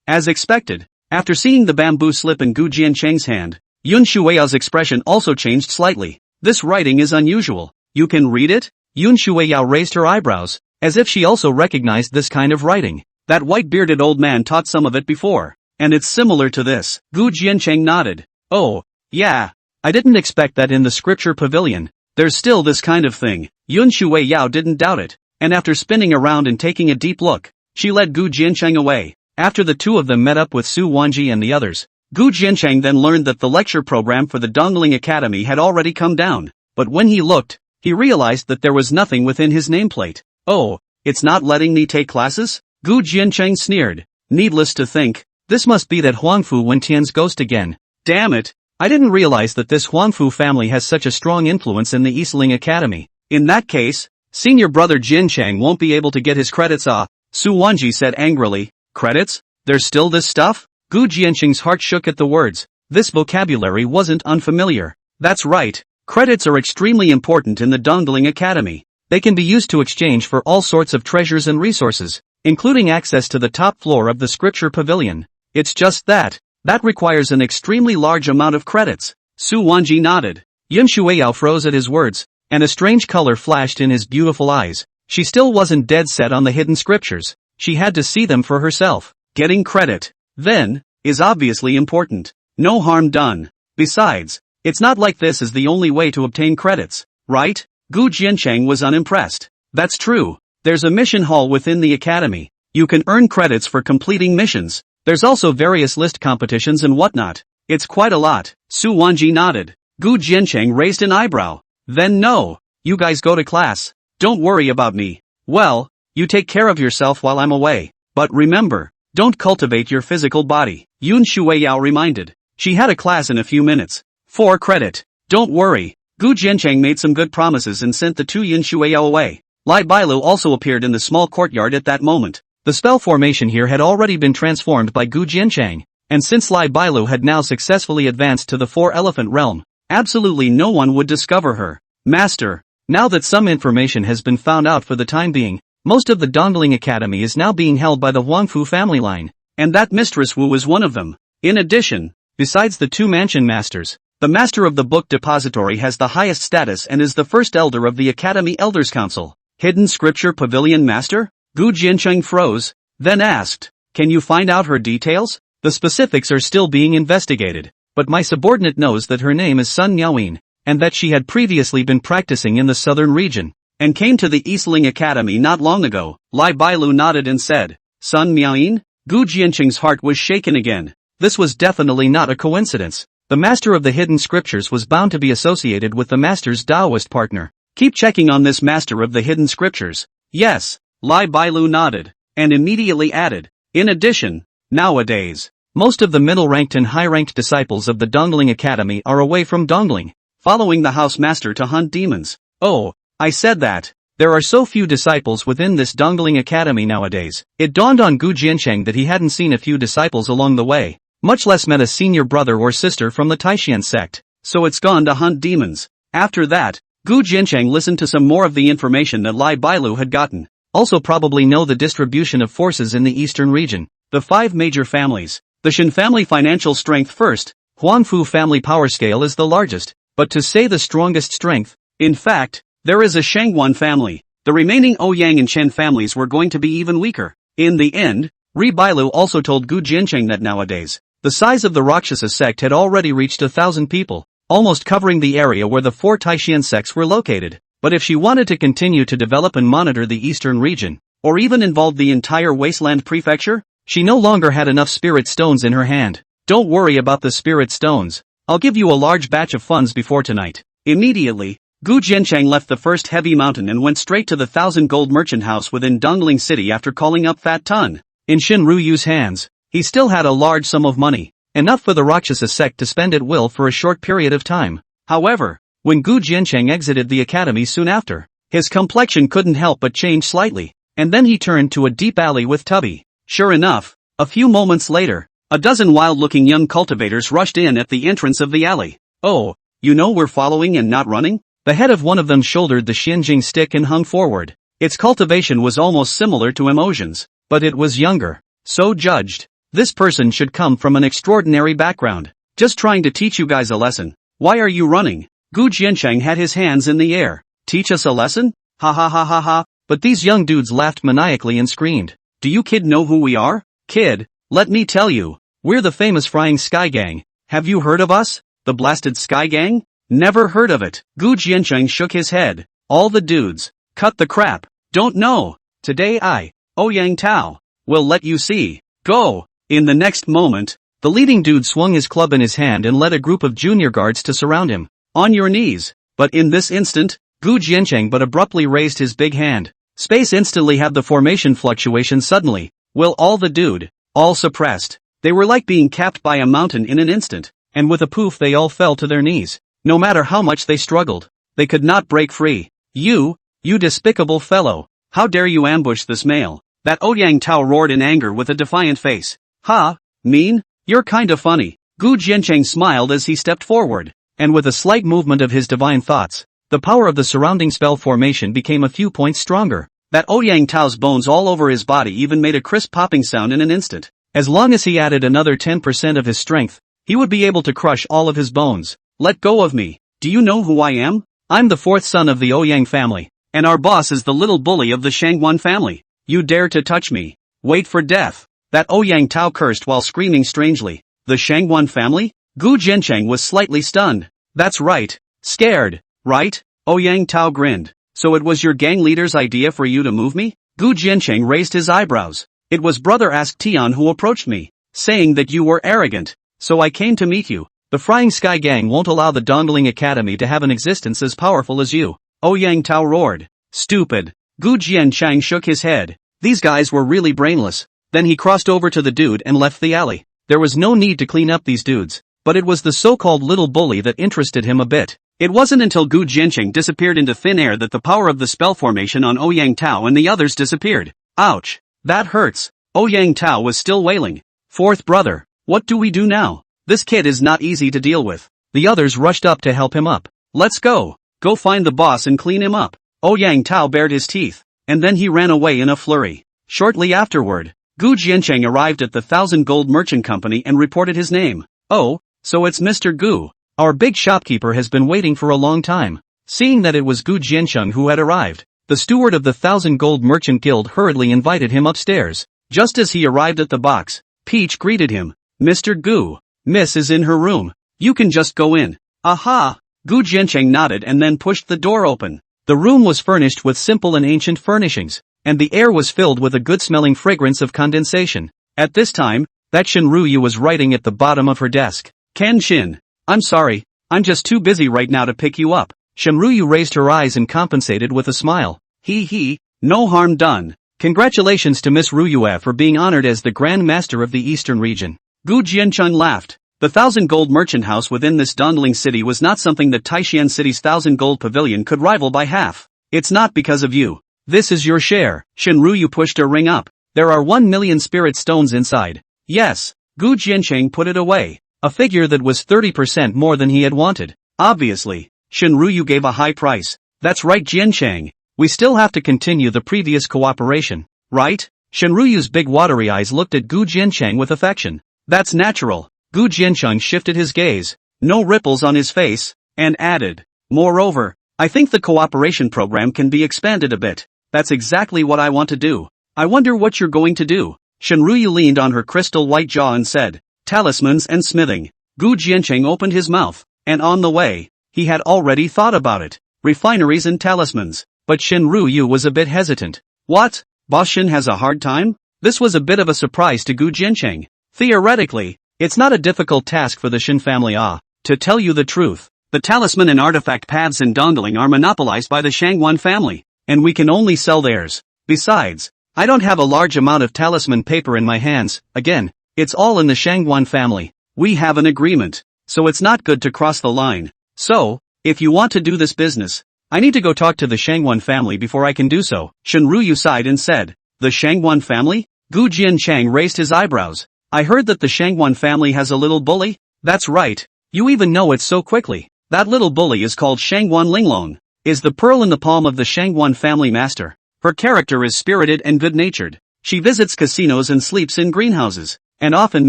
Speaker 1: As expected. After seeing the bamboo slip in Gu Jincheng's hand, Yun Shuiyao's expression also changed slightly. This writing is unusual. You can read it? Yun Shuiyao raised her eyebrows, as if she also recognized this kind of writing. That white-bearded old man taught some of it before, and it's similar to this. Gu Jincheng nodded. Oh, yeah. I didn't expect that in the scripture pavilion. There's still this kind of thing. Yun Shuiyao didn't doubt it, and after spinning around and taking a deep look, she led Gu Jincheng away. After the two of them met up with Su Wanji and the others, Gu Jincheng then learned that the lecture program for the Dongling Academy had already come down, but when he looked, he realized that there was nothing within his nameplate. Oh, it's not letting me take classes? Gu Jincheng sneered. Needless to think, This must be that Huangfu Wentian's ghost again. Damn it! I didn't realize that this Huangfu family has such a strong influence in the Eastling Academy. In that case, senior brother Jin Chang won't be able to get his credits. Su Wanji said angrily. Credits? There's still this stuff? Gu Jianqing's heart shook at the words. This vocabulary wasn't unfamiliar. That's right. Credits are extremely important in the Dongling Academy. They can be used to exchange for all sorts of treasures and resources, including access to the top floor of the scripture pavilion. It's just that requires an extremely large amount of credits. Su Wanji nodded. Yun Shuiyao froze at his words, and a strange color flashed in his beautiful eyes. She still wasn't dead set on the hidden scriptures. She had to see them for herself. Getting credit, then, is obviously important. No harm done. Besides, it's not like this is the only way to obtain credits, right? Gu Jiancheng was unimpressed. That's true. There's a mission hall within the academy. You can earn credits for completing missions. There's also various list competitions and whatnot. It's quite a lot. Su Wanji nodded. Gu Jiancheng raised an eyebrow. Then no. You guys go to class. Don't worry about me. Well, you take care of yourself while I'm away. But remember, don't cultivate your physical body. Yun Shuiyao reminded. She had a class in a few minutes. 4 credit. Don't worry. Gu Jiancheng made some good promises and sent the 2 Yun Shuiyao away. Lai Bailu also appeared in the small courtyard at that moment. The spell formation here had already been transformed by Gu Jiancheng, and since Lai Bailu had now successfully advanced to the 4-elephant realm, absolutely no one would discover her. Master, now that some information has been found out for the time being, most of the Dongling Academy is now being held by the Huangfu family line, and that Mistress Wu is one of them. In addition, besides the 2 mansion masters, the master of the book depository has the highest status and is the first elder of the Academy Elders Council. Hidden Scripture Pavilion Master? Gu Jiancheng froze, then asked, can you find out her details? The specifics are still being investigated, but my subordinate knows that her name is Sun Miaoyin, and that she had previously been practicing in the southern region, and came to the Eastling Academy not long ago. Lai Bailu nodded and said, Sun Miaoyin? Gu Jiancheng's heart was shaken again. This was definitely not a coincidence. The master of the hidden scriptures was bound to be associated with the master's Taoist partner. Keep checking on this master of the hidden scriptures. Yes, Lai Bailu nodded, and immediately added, in addition, nowadays, most of the middle-ranked and high-ranked disciples of the Dongling Academy are away from Dongling, following the house master to hunt demons. Oh, I said that. There are so few disciples within this Dongling Academy nowadays. It dawned on Gu Jiancheng that he hadn't seen a few disciples along the way, much less met a senior brother or sister from the Taishan sect, so it's gone to hunt demons. After that, Gu Jiancheng listened to some more of the information that Lai Bailu had gotten. Also probably know the distribution of forces in the eastern region. The 5 major families. The Shen family financial strength first, Huangfu family power scale is the largest, but to say the strongest strength, in fact, there is a Shangwan family. The remaining Ouyang and Chen families were going to be even weaker. In the end, Ri Bailu also told Gu Jiancheng that nowadays, the size of the Rakshasa sect had already reached 1,000 people, almost covering the area where the 4 Taishan sects were located. But if she wanted to continue to develop and monitor the eastern region, or even involve the entire wasteland prefecture, she no longer had enough spirit stones in her hand. Don't worry about the spirit stones. I'll give you a large batch of funds before tonight. Immediately, Gu Jiancheng left the first heavy mountain and went straight to the 1,000 gold merchant house within Dongling City after calling up Fat Tun. In Shin Ruyu's hands, he still had a large sum of money, enough for the Rakshasa sect to spend at will for a short period of time. However, when Gu Jiancheng exited the academy soon after, his complexion couldn't help but change slightly, and then he turned to a deep alley with Tubby. Sure enough, a few moments later, a dozen wild-looking young cultivators rushed in at the entrance of the alley. Oh, you know we're following and not running? The head of one of them shouldered the Xianjing stick and hung forward. Its cultivation was almost similar to emotions, but it was younger. So judged, this person should come from an extraordinary background. Just trying to teach you guys a lesson. Why are you running? Gu Jiancheng had his hands in the air. Teach us a lesson? Ha ha ha ha ha. But these young dudes laughed maniacally and screamed. Do you kid know who we are? Kid, let me tell you. We're the famous Flying Sky Gang. Have you heard of us? The Blasted Sky Gang? Never heard of it. Gu Jiancheng shook his head. All the dudes. Cut the crap. Don't know. Today I, Ouyang Tao, will let you see. Go. In the next moment, the leading dude swung his club in his hand and led a group of junior guards to surround him. On your knees. But in this instant, Gu Jiancheng but abruptly raised his big hand. Space instantly had the formation fluctuation suddenly. Will all the dude. All suppressed. They were like being capped by a mountain in an instant, and with a poof they all fell to their knees. No matter how much they struggled, they could not break free. You despicable fellow! How dare you ambush this male? That Ouyang Tao roared in anger with a defiant face. Ha, mean? You're kinda funny. Gu Jiancheng smiled as he stepped forward, and with a slight movement of his divine thoughts, the power of the surrounding spell formation became a few points stronger. That Ouyang Tao's bones all over his body even made a crisp popping sound in an instant. As long as he added another 10% of his strength, he would be able to crush all of his bones. Let go of me. Do you know who I am? I'm the fourth son of the Ouyang family, and our boss is the little bully of the Shangguan family. You dare to touch me? Wait for death. That Ouyang Tao cursed while screaming strangely. The Shangguan family? Gu Jiancheng was slightly stunned. That's right. Scared, right? Ouyang Tao grinned. So it was your gang leader's idea for you to move me? Gu Jiancheng raised his eyebrows. It was Brother Ask Tian who approached me, saying that you were arrogant. So I came to meet you. The Flying Sky Gang won't allow the Dongling Academy to have an existence as powerful as you. Ouyang Tao roared. Stupid. Gu Jiancheng shook his head. These guys were really brainless. Then he crossed over to the dude and left the alley. There was no need to clean up these dudes, but it was the so-called little bully that interested him a bit. It wasn't until Gu Jiancheng disappeared into thin air that the power of the spell formation on Ouyang Tao and the others disappeared. Ouch. That hurts. Ouyang Tao was still wailing. Fourth brother, what do we do now? This kid is not easy to deal with. The others rushed up to help him up. Let's go. Go find the boss and clean him up. Ouyang Tao bared his teeth, and then he ran away in a flurry. Shortly afterward, Gu Jiancheng arrived at the 1,000 Gold Merchant Company and reported his name. Oh, so it's Mr. Gu. Our big shopkeeper has been waiting for a long time. Seeing that it was Gu Jiancheng who had arrived, the steward of the 1,000 Gold Merchant Guild hurriedly invited him upstairs. Just as he arrived at the box, Peach greeted him. Mr. Gu, Miss is in her room. You can just go in. Aha! Gu Jiancheng nodded and then pushed the door open. The room was furnished with simple and ancient furnishings, and the air was filled with a good-smelling fragrance of condensation. At this time, that Shinryu was writing at the bottom of her desk. Ken Shin. I'm sorry, I'm just too busy right now to pick you up. Shinryu raised her eyes and compensated with a smile. He, no harm done. Congratulations to Miss Ryue for being honored as the Grand Master of the Eastern Region. Gu Jiancheng laughed. The 1,000 Gold Merchant House within this Dongling city was not something that Taishan City's 1,000 Gold Pavilion could rival by half. It's not because of you. This is your share. Shinryu pushed a ring up. There are 1 million spirit stones inside. Yes. Gu Jiancheng put it away. A figure that was 30% more than he had wanted. Obviously, Shinryu gave a high price. That's right, Jiancheng. We still have to continue the previous cooperation, right? Shinryu's big watery eyes looked at Gu Jiancheng with affection. That's natural. Gu Jiancheng shifted his gaze, no ripples on his face, and added, moreover, I think the cooperation program can be expanded a bit. That's exactly what I want to do. I wonder what you're going to do. Shinryu leaned on her crystal white jaw and said, talismans and smithing. Gu Jiancheng opened his mouth, and on the way, he had already thought about it. Refineries and talismans. But Shinryu was a bit hesitant. What? Boss Shin has a hard time? This was a bit of a surprise to Gu Jiancheng. Theoretically, it's not a difficult task for the Shin family. To tell you the truth, the talisman and artifact paths in Dongling are monopolized by the Shangguan family, and we can only sell theirs. Besides, I don't have a large amount of talisman paper in my hands. Again, it's all in the Shangguan family. We have an agreement, so it's not good to cross the line. So, if you want to do this business, I need to go talk to the Shangguan family before I can do so. Shinryu sighed and said, the Shangguan family? Gu Jiancheng raised his eyebrows. I heard that the Shangguan family has a little bully? That's right. You even know it so quickly. That little bully is called Shangguan Linglong. Is the pearl in the palm of the Shangguan family master. Her character is spirited and good-natured. She visits casinos and sleeps in greenhouses, and often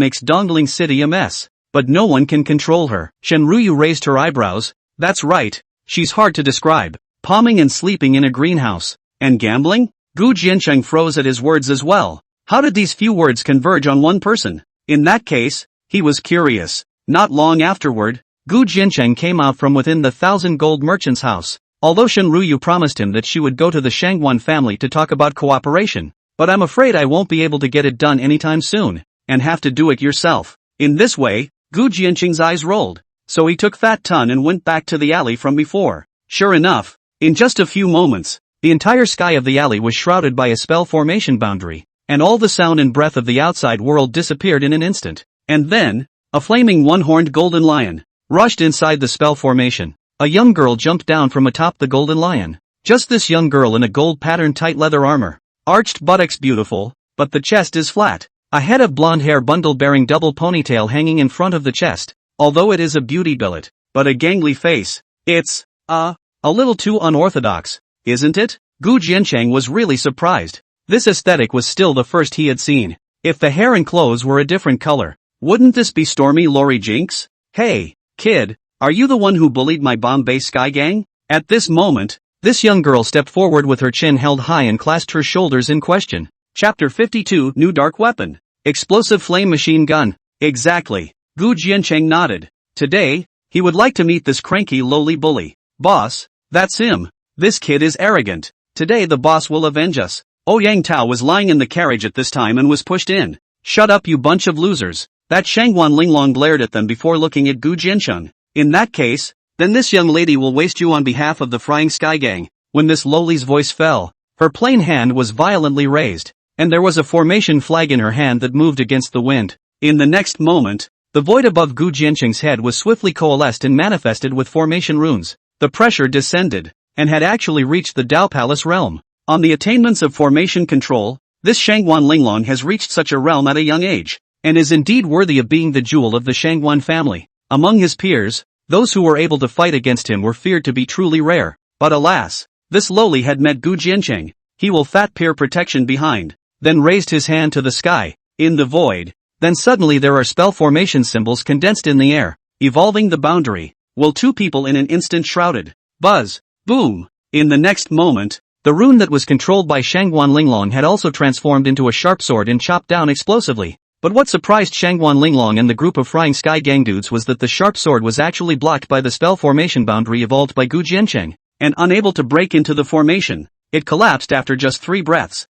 Speaker 1: makes Dongling City a mess. But no one can control her. Shinryu raised her eyebrows. That's right. She's hard to describe. Palming and sleeping in a greenhouse. And gambling? Gu Jiancheng froze at his words as well. How did these few words converge on one person? In that case, he was curious. Not long afterward, Gu Jiancheng came out from within the 1,000 Gold Merchant's house. Although Shinryu promised him that she would go to the Shangguan family to talk about cooperation. But I'm afraid I won't be able to get it done anytime soon, and have to do it yourself. In this way, Gu Jiancheng's eyes rolled. So he took Fat Tun and went back to the alley from before. Sure enough, in just a few moments, the entire sky of the alley was shrouded by a spell formation boundary. and all the sound and breath of the outside world disappeared in an instant. And then, a flaming one-horned golden lion rushed inside the spell formation. A young girl jumped down from atop the golden lion. Just this young girl in a gold-patterned tight leather armor. Arched buttocks beautiful, but the chest is flat. A head of blonde hair bundle bearing double ponytail hanging in front of the chest. Although it is a beauty billet, but a gangly face. It's, a little too unorthodox, isn't it? Gu Jiancheng was really surprised. This aesthetic was still the first he had seen. If the hair and clothes were a different color, wouldn't this be Stormy Lori Jinx? Hey, kid, are you the one who bullied my Bombay Sky Gang? At this moment, this young girl stepped forward with her chin held high and clasped her shoulders in question. Chapter 52 New Dark Weapon. Explosive Flame Machine Gun. Exactly. Gu Jiancheng nodded. Today, he would like to meet this cranky lowly bully. Boss, that's him. This kid is arrogant. Today the boss will avenge us. Ouyang Tao was lying in the carriage at this time and was pushed in. Shut up you bunch of losers. That Shangguan Linglong glared at them before looking at Gu Jiancheng. In that case, then this young lady will waste you on behalf of the Flying Sky Gang. When this lowly's voice fell, her plain hand was violently raised, and there was a formation flag in her hand that moved against the wind. In the next moment, the void above Gu Jiancheng's head was swiftly coalesced and manifested with formation runes. The pressure descended, and had actually reached the Dao Palace realm. On the attainments of formation control, this Shangguan Linglong has reached such a realm at a young age, and is indeed worthy of being the jewel of the Shangguan family. Among his peers, those who were able to fight against him were feared to be truly rare. But alas, this lowly had met Gu Jiancheng. He will fat peer protection behind, then raised his hand to the sky, in the void. Then suddenly there are spell formation symbols condensed in the air, evolving the boundary. Will two people in an instant shrouded. Buzz. Boom. In the next moment, the rune that was controlled by Shangguan Linglong had also transformed into a sharp sword and chopped down explosively. But what surprised Shangguan Linglong and the group of Flying Sky Gang dudes was that the sharp sword was actually blocked by the spell formation boundary evolved by Gu Jiancheng, and unable to break into the formation, it collapsed after just 3 breaths.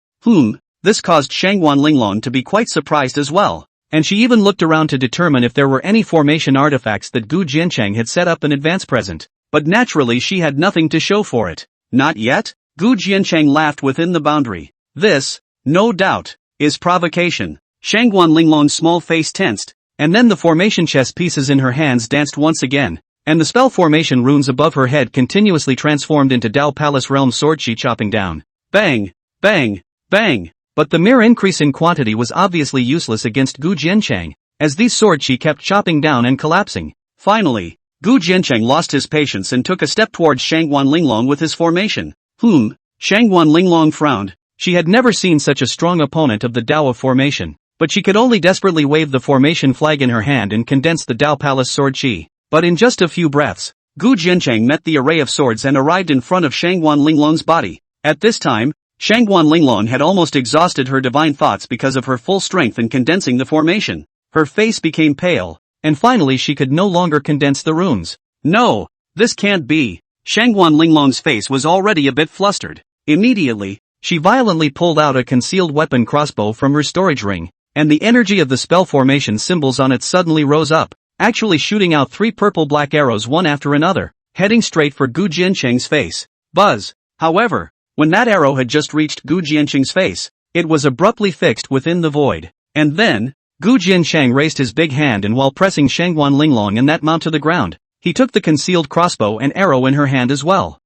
Speaker 1: This caused Shangguan Linglong to be quite surprised as well, and she even looked around to determine if there were any formation artifacts that Gu Jiancheng had set up in advance present. But naturally she had nothing to show for it. Not yet? Gu Jiancheng laughed within the boundary. This, no doubt, is provocation. Shangguan Linglong's small face tensed, and then the formation chess pieces in her hands danced once again, and the spell formation runes above her head continuously transformed into Dao Palace Realm sword she chopping down. Bang! Bang! Bang! But the mere increase in quantity was obviously useless against Gu Jiancheng, as these swords she kept chopping down and collapsing. Finally, Gu Jiancheng lost his patience and took a step towards Shangguan Linglong with his formation. Shangguan Linglong frowned. She had never seen such a strong opponent of the Dao of formation, but she could only desperately wave the formation flag in her hand and condense the Dao Palace sword chi. But in just a few breaths, Gu Jiancheng met the array of swords and arrived in front of Shangguan Linglong's body. At this time, Shangguan Linglong had almost exhausted her divine thoughts because of her full strength in condensing the formation. Her face became pale, and finally she could no longer condense the runes. No, this can't be. Shangguan Linglong's face was already a bit flustered. Immediately, she violently pulled out a concealed weapon crossbow from her storage ring, and the energy of the spell formation symbols on it suddenly rose up, actually shooting out 3 purple-black arrows one after another, heading straight for Gu Jiancheng's face. Buzz. However, when that arrow had just reached Gu Jiancheng's face, it was abruptly fixed within the void. And then, Gu Jiancheng raised his big hand and while pressing Shangguan Linglong and that mount to the ground, he took the concealed crossbow and arrow in her hand as well.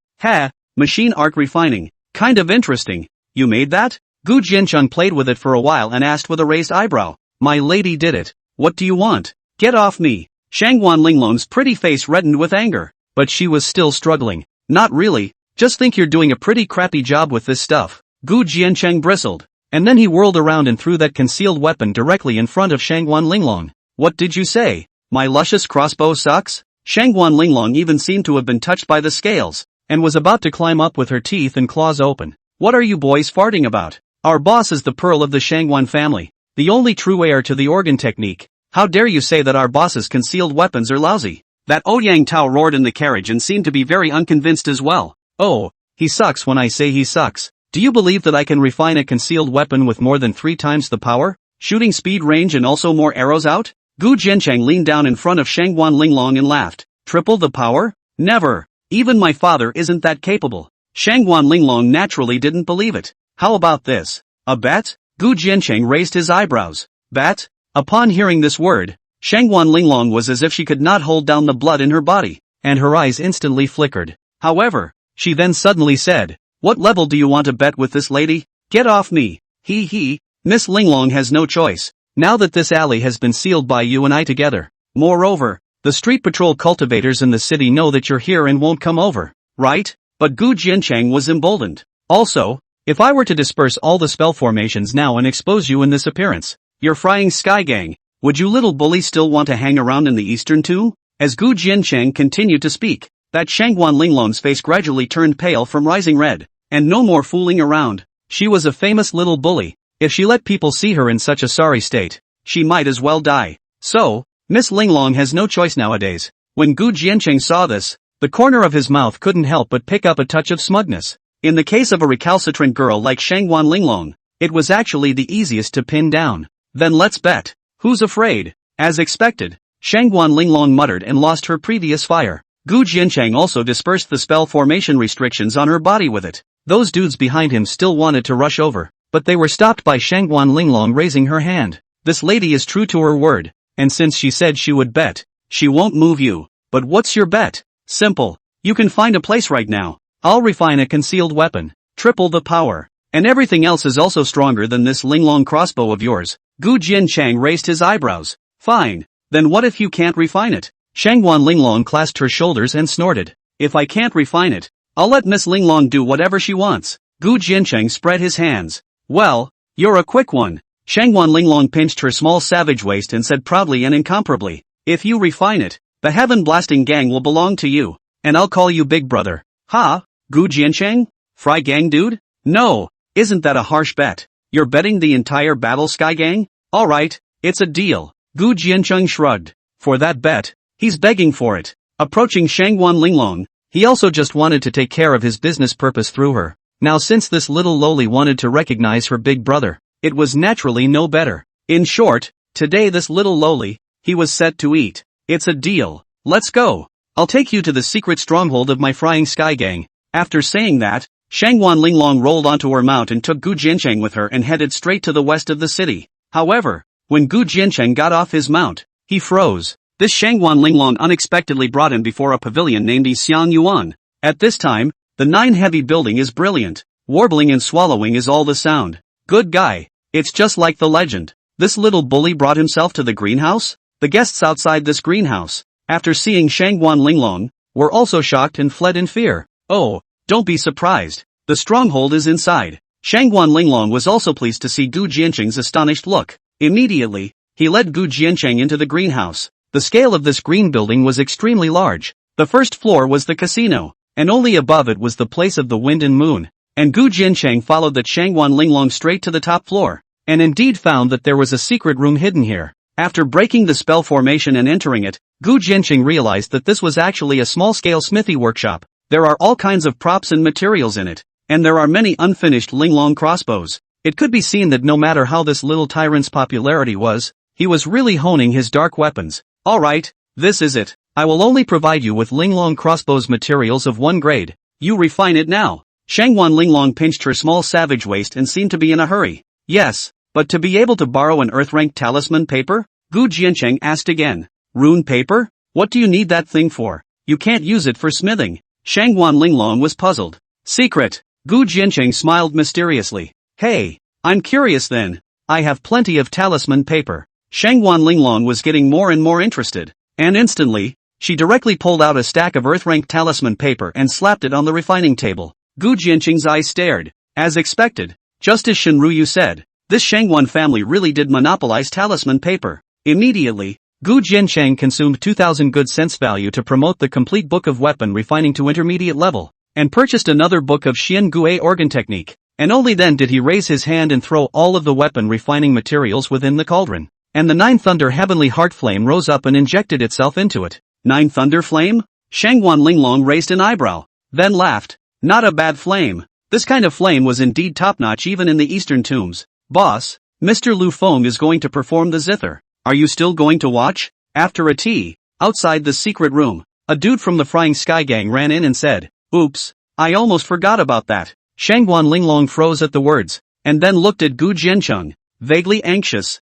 Speaker 1: Machine arc refining. Kind of interesting. You made that? Gu Jiancheng played with it for a while and asked with a raised eyebrow. My lady did it. What do you want? Get off me. Shangguan Linglong's pretty face reddened with anger. But she was still struggling. Not really. Just think you're doing a pretty crappy job with this stuff. Gu Jiancheng bristled. And then he whirled around and threw that concealed weapon directly in front of Shangguan Linglong. What did you say? My luscious crossbow sucks? Shangguan Linglong even seemed to have been touched by the scales, and was about to climb up with her teeth and claws open. What are you boys farting about? Our boss is the pearl of the Shangguan family, the only true heir to the organ technique. How dare you say that our boss's concealed weapons are lousy? That Ouyang Tao roared in the carriage and seemed to be very unconvinced as well. Oh, he sucks when I say he sucks. Do you believe that I can refine a concealed weapon with more than 3 times the power, shooting speed range and also more arrows out? Gu Jiancheng leaned down in front of Shangguan Linglong and laughed. Triple the power? Never. Even my father isn't that capable. Shangguan Linglong naturally didn't believe it. How about this? A bet? Gu Jiancheng raised his eyebrows. Bat? Upon hearing this word, Shangguan Linglong was as if she could not hold down the blood in her body, and her eyes instantly flickered. However, she then suddenly said, "What level do you want to bet with this lady? Get off me." He. Miss Linglong has no choice, now that this alley has been sealed by you and I together. Moreover, the street patrol cultivators in the city know that you're here and won't come over, right? But Gu Jiancheng was emboldened. Also, if I were to disperse all the spell formations now and expose you in this appearance, you're frying Sky Gang, would you little bully still want to hang around in the Eastern too? As Gu Jiancheng continued to speak, that Shangguan Linglong's face gradually turned pale from rising red, and no more fooling around. She was a famous little bully. If she let people see her in such a sorry state, she might as well die. So, Miss Linglong has no choice nowadays. When Gu Jiancheng saw this, the corner of his mouth couldn't help but pick up a touch of smugness. In the case of a recalcitrant girl like Shangguan Linglong, it was actually the easiest to pin down. Then let's bet. Who's afraid? As expected, Shangguan Linglong muttered and lost her previous fire. Gu Jiancheng also dispersed the spell formation restrictions on her body with it. Those dudes behind him still wanted to rush over, but they were stopped by Shangguan Linglong raising her hand. This lady is true to her word, and since she said she would bet, she won't move you. But what's your bet? Simple. You can find a place right now. I'll refine a concealed weapon, triple the power, and everything else is also stronger than this Linglong crossbow of yours. Gu Jiancheng raised his eyebrows. Fine. Then what if you can't refine it? Shangguan Linglong clasped her shoulders and snorted. If I can't refine it, I'll let Miss Linglong do whatever she wants. Gu Jiancheng spread his hands. Well, you're a quick one. Shangguan Linglong pinched her small savage waist and said proudly and incomparably, if you refine it, the heaven blasting gang will belong to you, and I'll call you Big Brother. Ha? Gu Jiancheng? Fry gang dude? No, isn't that a harsh bet? You're betting the entire Battle Sky Gang? Alright, it's a deal. Gu Jiancheng shrugged. For that bet, he's begging for it. Approaching Shangguan Linglong, he also just wanted to take care of his business purpose through her. Now since this little loli wanted to recognize her big brother, it was naturally no better. In short, today this little loli, he was set to eat. It's a deal. Let's go. I'll take you to the secret stronghold of my frying Sky Gang. After saying that, Shangguan Linglong rolled onto her mount and took Gu Jiancheng with her and headed straight to the west of the city. However, when Gu Jiancheng got off his mount, he froze. This Shangguan Linglong unexpectedly brought him before a pavilion named Xiang Yuan. At this time, the 9-heavy building is brilliant. Warbling and swallowing is all the sound. Good guy. It's just like the legend. This little bully brought himself to the greenhouse? The guests outside this greenhouse, after seeing Shangguan Linglong, were also shocked and fled in fear. Oh, don't be surprised. The stronghold is inside. Shangguan Linglong was also pleased to see Gu Jiancheng's astonished look. Immediately, he led Gu Jiancheng into the greenhouse. The scale of this green building was extremely large. The first floor was the casino, and only above it was the place of the wind and moon. And Gu Jiancheng followed the Shangguan Linglong straight to the top floor, and indeed found that there was a secret room hidden here. After breaking the spell formation and entering it, Gu Jiancheng realized that this was actually a small-scale smithy workshop. There are all kinds of props and materials in it, and there are many unfinished Linglong crossbows. It could be seen that no matter how this little tyrant's popularity was, he was really honing his dark weapons. Alright, this is it. I will only provide you with Linglong crossbows materials of 1 grade. You refine it now. Shangguan Linglong pinched her small savage waist and seemed to be in a hurry. Yes, but to be able to borrow an earth-ranked talisman paper? Gu Jiancheng asked again. Rune paper? What do you need that thing for? You can't use it for smithing. Shangguan Linglong was puzzled. Secret. Gu Jiancheng smiled mysteriously. Hey, I'm curious then. I have plenty of talisman paper. Shangguan Linglong was getting more and more interested, and instantly, she directly pulled out a stack of earth-ranked talisman paper and slapped it on the refining table. Gu Jiancheng's eyes stared. As expected, just as Shenruyu said, this Shangguan family really did monopolize talisman paper. Immediately, Gu Jiancheng consumed 2,000 good cents value to promote the complete book of weapon refining to intermediate level, and purchased another book of Xian Gui organ technique, and only then did he raise his hand and throw all of the weapon refining materials within the cauldron. And the 9 Thunder Heavenly Heart Flame rose up and injected itself into it. 9 Thunder Flame? Shangguan Linglong raised an eyebrow, then laughed. Not a bad flame. This kind of flame was indeed top-notch even in the eastern tombs. Boss, Mr. Lu Feng is going to perform the zither. Are you still going to watch? After a tea, outside the secret room, a dude from the Frying Sky Gang ran in and said, Oops, I almost forgot about that. Shangguan Linglong froze at the words. and then looked at Gu Jiancheng, vaguely anxious.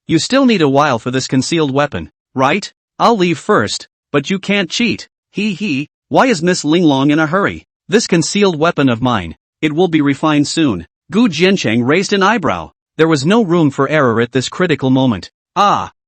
Speaker 1: You still need a while for this concealed weapon, right? I'll leave first, but you can't cheat. Why is Miss Linglong in a hurry? This concealed weapon of mine, it will be refined soon. Gu Jiancheng raised an eyebrow. There was no room for error at this critical moment.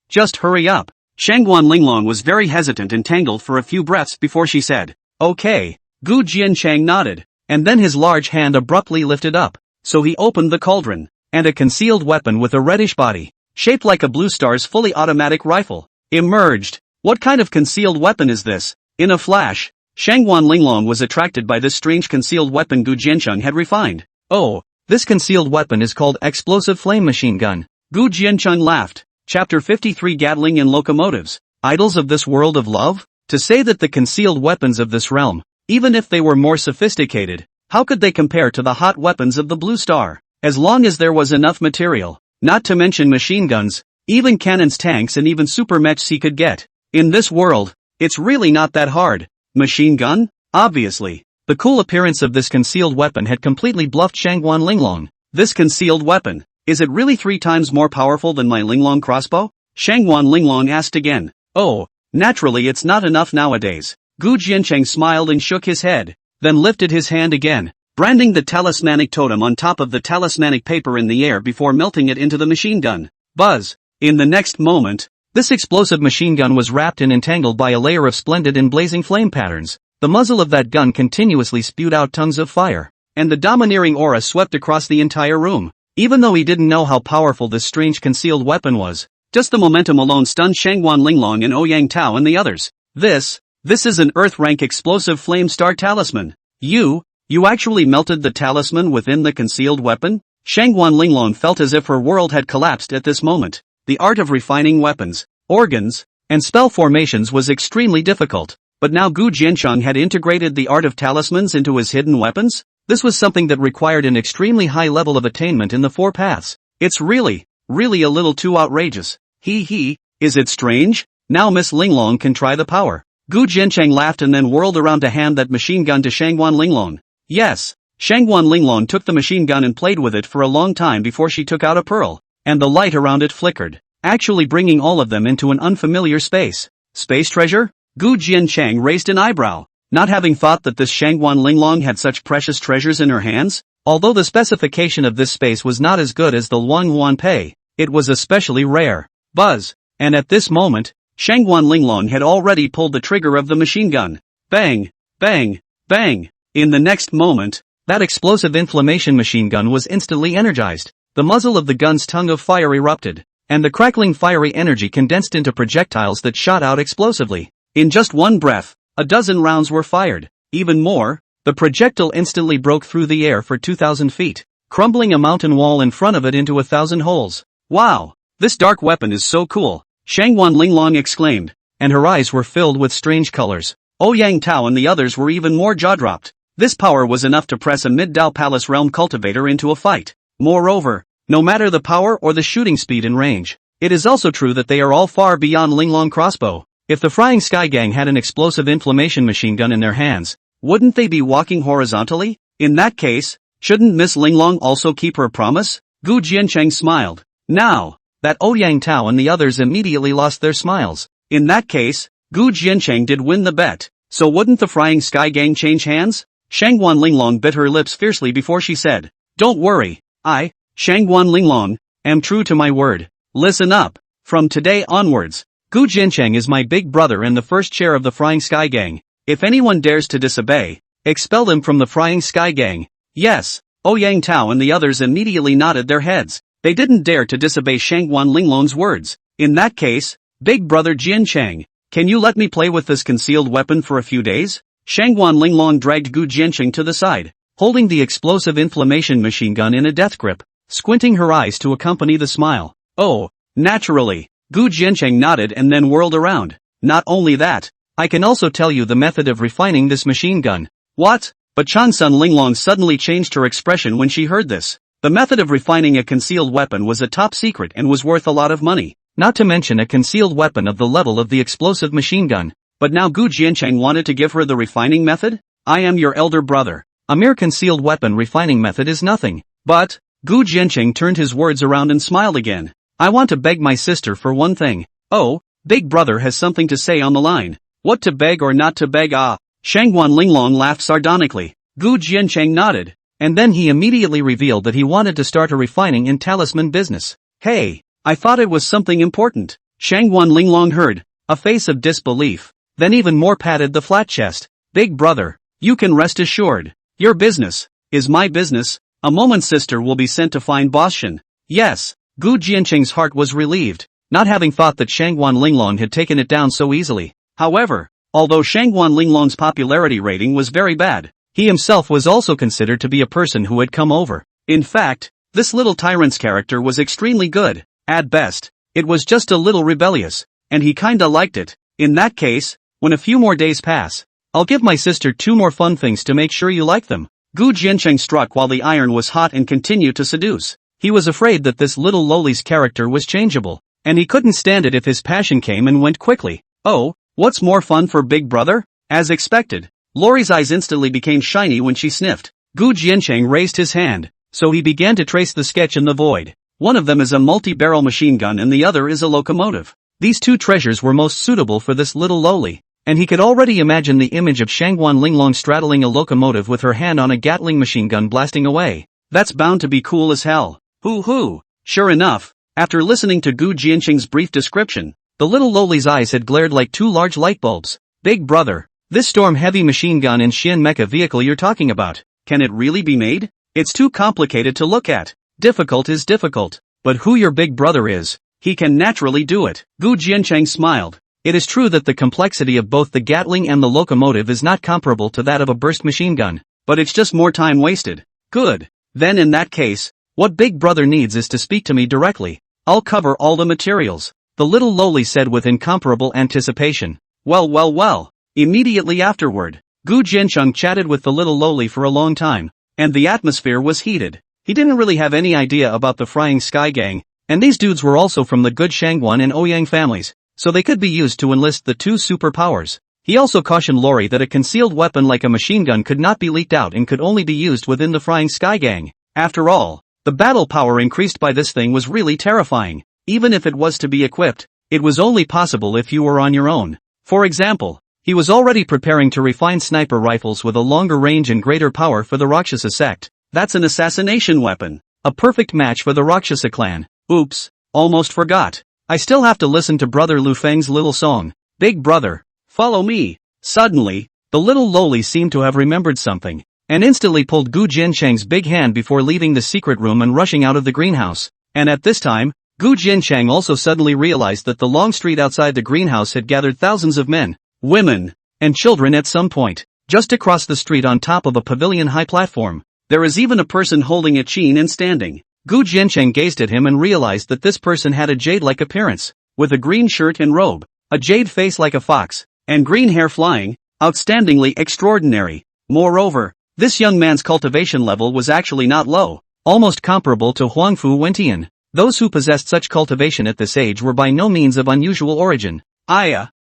Speaker 1: Just hurry up. Shangguan Linglong was very hesitant and tangled for a few breaths before she said, "Okay." Gu Jiancheng nodded, and then his large hand abruptly lifted up. So he opened the cauldron, and a concealed weapon with a reddish body, shaped like a blue star's fully automatic rifle, emerged. What kind of concealed weapon is this? In a flash, Shangguan Linglong was attracted by this strange concealed weapon Gu Jiancheng had refined. "Oh, this concealed weapon is called explosive flame machine gun." Gu Jiancheng laughed. Chapter 53 Gatling and Locomotives. Idols of this world of love? To say that the concealed weapons of this realm, even if they were more sophisticated, how could they compare to the hot weapons of the Blue Star? As long as there was enough material, not to mention machine guns, even cannons, tanks, and even super mechs he could get. In this world, it's really not that hard. Machine gun? Obviously. The cool appearance of this concealed weapon had completely bluffed Shangguan Linglong. This concealed weapon, is it really 3 times more powerful than my Linglong crossbow? Shangguan Linglong asked again. Oh, naturally it's not enough nowadays. Gu Jiancheng smiled and shook his head, then lifted his hand again, branding the talismanic totem on top of the talismanic paper in the air before melting it into the machine gun. Buzz! In the next moment, this explosive machine gun was wrapped and entangled by a layer of splendid and blazing flame patterns. The muzzle of that gun continuously spewed out tongues of fire, and the domineering aura swept across the entire room. Even though he didn't know how powerful this strange concealed weapon was, just the momentum alone stunned Shangguan Linglong and Ouyang Tao and the others. This is an Earth-rank explosive flame star talisman. You actually melted the talisman within the concealed weapon? Shangguan Linglong felt as if her world had collapsed at this moment. The art of refining weapons, organs, and spell formations was extremely difficult, but now Gu Jiancheng had integrated the art of talismans into his hidden weapons? This was something that required an extremely high level of attainment in the 4 paths. It's really a little too outrageous. Is it strange? Now Miss Linglong can try the power. Gu Jiancheng laughed and then whirled around to hand that machine gun to Shangguan Linglong. Yes, Shangguan Linglong took the machine gun and played with it for a long time before she took out a pearl, and the light around it flickered, actually bringing all of them into an unfamiliar space. Space treasure? Gu Jiancheng raised an eyebrow, not having thought that this Shangguan Linglong had such precious treasures in her hands. Although the specification of this space was not as good as the Luang Pei, it was especially rare. Buzz! And at this moment, Shangguan Linglong had already pulled the trigger of the machine gun. Bang! Bang! Bang! In the next moment, that explosive inflammation machine gun was instantly energized. The muzzle of the gun's tongue of fire erupted, and the crackling fiery energy condensed into projectiles that shot out explosively. In just one breath, a dozen rounds were fired. Even more, the projectile instantly broke through the air for 2,000 feet, crumbling a mountain wall in front of it into 1,000 holes. Wow! This dark weapon is so cool! Shangguan Linglong exclaimed, and her eyes were filled with strange colors. Ouyang Tao and the others were even more jaw-dropped. This power was enough to press a mid-Dao Palace realm cultivator into a fight. Moreover, no matter the power or the shooting speed and range, it is also true that they are all far beyond Linglong crossbow. If the Flying Sky Gang had an explosive inflammation machine gun in their hands, wouldn't they be walking horizontally? In that case, shouldn't Miss Linglong also keep her promise? Gu Jiancheng smiled. Now, that Ouyang Tao and the others immediately lost their smiles. In that case, Gu Jiancheng did win the bet, so wouldn't the Flying Sky Gang change hands? Shangguan Linglong bit her lips fiercely before she said, "Don't worry, I, Shangguan Linglong, am true to my word. Listen up. From today onwards, Gu Jiancheng is my big brother and the first chair of the Flying Sky Gang. If anyone dares to disobey, expel them from the Flying Sky Gang." Yes, Ouyang Tao and the others immediately nodded their heads. They didn't dare to disobey Shangguan Linglong's words. In that case, Big Brother Jiancheng, can you let me play with this concealed weapon for a few days? Shangguan Linglong dragged Gu Jiancheng to the side, holding the explosive inflammation machine gun in a death grip, squinting her eyes to accompany the smile. Oh, naturally. Gu Jiancheng nodded and then whirled around. Not only that, I can also tell you the method of refining this machine gun. What? But Changsun Linglong suddenly changed her expression when she heard this. The method of refining a concealed weapon was a top secret and was worth a lot of money, not to mention a concealed weapon of the level of the explosive machine gun. But now Gu Jiancheng wanted to give her the refining method? I am your elder brother. A mere concealed weapon refining method is nothing. But Gu Jianqing turned his words around and smiled again. I want to beg my sister for one thing. Oh, big brother has something to say on the line. What to beg or not to beg? Ah. Shangguan Linglong laughed sardonically. Gu Jianqing nodded. And then he immediately revealed that he wanted to start a refining and talisman business. Hey, I thought it was something important. Shangguan Linglong heard, a face of disbelief. Then even more patted the flat chest. Big brother, you can rest assured. Your business is my business. A moment sister will be sent to find Boss Shen. Yes, Gu Jianqing's heart was relieved, not having thought that Shangguan Linglong had taken it down so easily. However, although Shangguan Linglong's popularity rating was very bad, he himself was also considered to be a person who had come over. In fact, this little tyrant's character was extremely good. At best, it was just a little rebellious, and he kinda liked it. In that case, when a few more days pass, I'll give my sister 2 more fun things to make sure you like them. Gu Jianqing struck while the iron was hot and continued to seduce. He was afraid that this little lowly's character was changeable, and he couldn't stand it if his passion came and went quickly. Oh, what's more fun for big brother? As expected, Lori's eyes instantly became shiny when she sniffed. Gu Jianqing raised his hand, so he began to trace the sketch in the void. One of them is a multi-barrel machine gun and the other is a locomotive. These 2 treasures were most suitable for this little lowly, and he could already imagine the image of Shangguan Linglong straddling a locomotive with her hand on a Gatling machine gun blasting away. That's bound to be cool as hell. Hoo. Sure enough, after listening to Gu Jianqing's brief description, the little lowly's eyes had glared like 2 large light bulbs. Big brother, this storm-heavy machine gun and Xian mecha vehicle you're talking about, can it really be made? It's too complicated to look at. Difficult is difficult, but who your big brother is, he can naturally do it. Gu Jianqing smiled. It is true that the complexity of both the Gatling and the locomotive is not comparable to that of a burst machine gun, but it's just more time wasted. Good. Then in that case, what big brother needs is to speak to me directly. I'll cover all the materials, the little lowly said with incomparable anticipation. Well. Immediately afterward, Gu Jianqing chatted with the little lowly for a long time, and the atmosphere was heated. He didn't really have any idea about the Flying Sky Gang, and these dudes were also from the good Shangguan and Ouyang families, so they could be used to enlist the 2 superpowers. He also cautioned Lori that a concealed weapon like a machine gun could not be leaked out and could only be used within the Flying Sky Gang. After all, the battle power increased by this thing was really terrifying. Even if it was to be equipped, it was only possible if you were on your own. For example, he was already preparing to refine sniper rifles with a longer range and greater power for the Rakshasa sect. That's an assassination weapon. A perfect match for the Rakshasa clan. Oops, almost forgot. I still have to listen to Brother Lu Feng's little song. Big brother, follow me. Suddenly, the little lowly seemed to have remembered something, and instantly pulled Gu Jianqing's big hand before leaving the secret room and rushing out of the greenhouse. And at this time, Gu Jianqing also suddenly realized that the long street outside the greenhouse had gathered thousands of men, women, and children at some point. Just across the street on top of a pavilion-high platform, there is even a person holding a chain and standing. Gu Jianqing gazed at him and realized that this person had a jade-like appearance, with a green shirt and robe, a jade face like a fox, and green hair flying, outstandingly extraordinary. Moreover, this young man's cultivation level was actually not low, almost comparable to Huangfu Wentian. Those who possessed such cultivation at this age were by no means of unusual origin.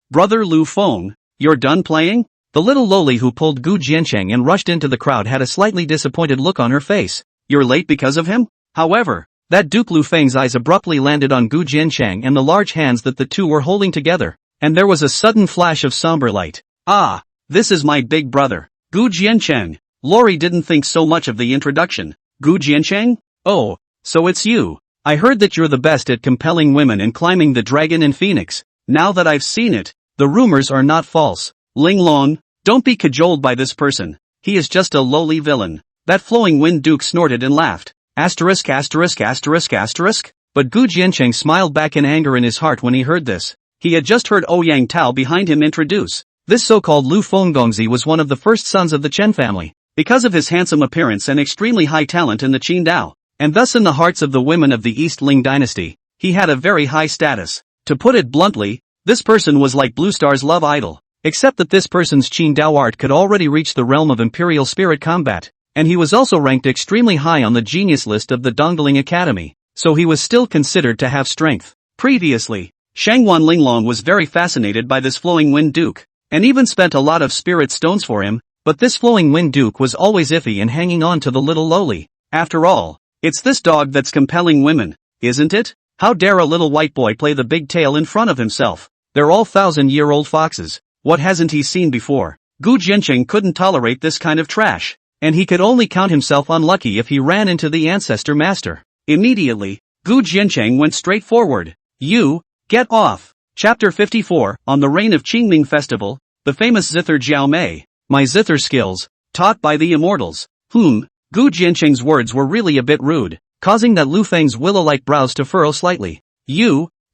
Speaker 1: Brother Lu Feng, you're done playing? The little lowly who pulled Gu Jianqing and rushed into the crowd had a slightly disappointed look on her face. You're late because of him? However, that Duke Lu Feng's eyes abruptly landed on Gu Jianqing and the large hands that the 2 were holding together, and there was a sudden flash of somber light. Ah, this is my big brother, Gu Jianqing. Lori didn't think so much of the introduction. Gu Jianqing? Oh, so it's you. I heard that you're the best at compelling women and climbing the dragon and phoenix. Now that I've seen it, the rumors are not false. Linglong, don't be cajoled by this person. He is just a lowly villain. That flowing wind duke snorted and laughed. Asterisk. But Gu Jianqing smiled back in anger in his heart when he heard this. He had just heard Ouyang Tao behind him introduce. This so-called Lu Fenggongzi was one of the first sons of the Chen family, because of his handsome appearance and extremely high talent in the Qingdao, and thus in the hearts of the women of the East Ling dynasty, he had a very high status. To put it bluntly, this person was like Blue Star's love idol, except that this person's Qingdao art could already reach the realm of Imperial Spirit Combat, and he was also ranked extremely high on the genius list of the Dongling Academy, so he was still considered to have strength. Previously, Shangguan Linglong was very fascinated by this flowing wind duke, and even spent a lot of spirit stones for him, but this flowing wind duke was always iffy and hanging on to the little lowly. After all, It's this dog that's compelling women, isn't it? How dare a little white boy play the big tail in front of himself? They're all 1,000-year-old foxes. What hasn't he seen before? Gu Jiancheng couldn't tolerate this kind of trash, and he could only count himself unlucky if he ran into the ancestor master. Immediately, Gu Jiancheng went straight forward. You, get off! Chapter 54, on the reign of Qingming Festival, the famous zither Jiao Mei. My zither skills, taught by the immortals. Gu Jiancheng's words were really a bit rude, causing that Lu Feng's willow-like brows to furrow slightly.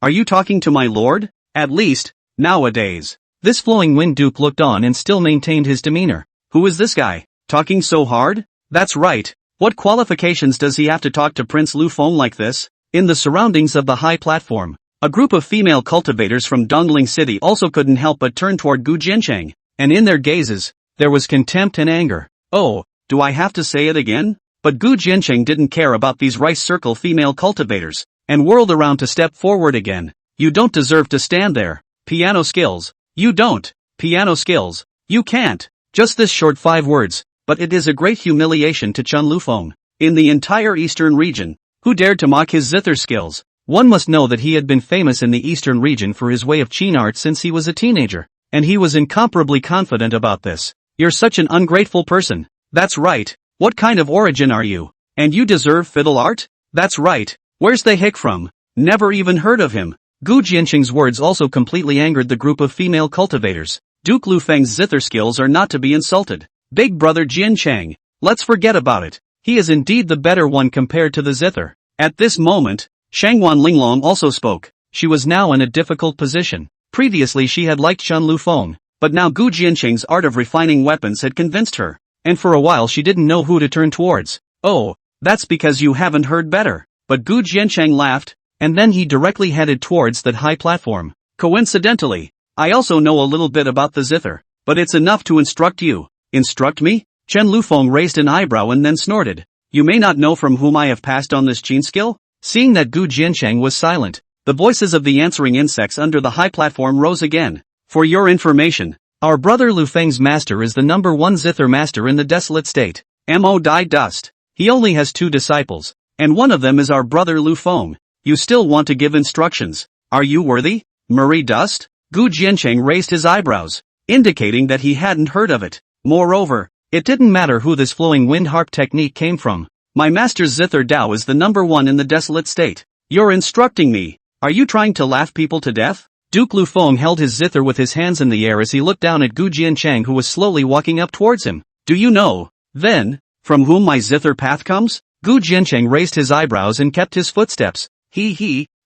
Speaker 1: Are you talking to my lord? At least, nowadays. This flowing wind duke looked on and still maintained his demeanor. Who is this guy, talking so hard? That's right. What qualifications does he have to talk to Prince Lu Feng like this? In the surroundings of the high platform, a group of female cultivators from Dongling City also couldn't help but turn toward Gu Jiancheng, and in their gazes, there was contempt and anger. Oh, do I have to say it again? But Gu Jiancheng didn't care about these rice circle female cultivators, and whirled around to step forward again. You don't deserve to stand there. Piano skills. You don't. Piano skills. You can't. Just this short 5 words, but it is a great humiliation to Chen Lufeng. In the entire eastern region, who dared to mock his zither skills? One must know that he had been famous in the eastern region for his way of qin art since he was a teenager, and he was incomparably confident about this. You're such an ungrateful person. That's right. What kind of origin are you? And you deserve fiddle art? That's right. Where's the hick from? Never even heard of him. Gu Jiancheng's words also completely angered the group of female cultivators. Duke Lu Feng's zither skills are not to be insulted. Big brother Jiancheng, let's forget about it. He is indeed the better one compared to the zither. At this moment, Shangwan Linglong also spoke. She was now in a difficult position. Previously she had liked Chen Lufeng, but now Gu Jiancheng's art of refining weapons had convinced her, and for a while she didn't know who to turn towards. Oh, that's because you haven't heard better. But Gu Jiancheng laughed, and then he directly headed towards that high platform. Coincidentally, I also know a little bit about the zither, but it's enough to instruct you. Instruct me? Chen Lufeng raised an eyebrow and then snorted. You may not know from whom I have passed on this qin skill? Seeing that Gu Jiancheng was silent, the voices of the answering insects under the high platform rose again. For your information, our brother Lu Feng's master is the #1 zither master in the desolate state. Mo Dai Dust. He only has 2 disciples, and one of them is our brother Lu Feng. You still want to give instructions? Are you worthy? Marie Dust? Gu Jiancheng raised his eyebrows, indicating that he hadn't heard of it. Moreover, it didn't matter who this flowing wind harp technique came from. My master's zither Dao is the #1 in the desolate state. You're instructing me. Are you trying to laugh people to death? Duke Lu Feng held his zither with his hands in the air as he looked down at Gu Jiancheng, who was slowly walking up towards him. Do you know, then, from whom my zither path comes? Gu Jiancheng raised his eyebrows and kept his footsteps.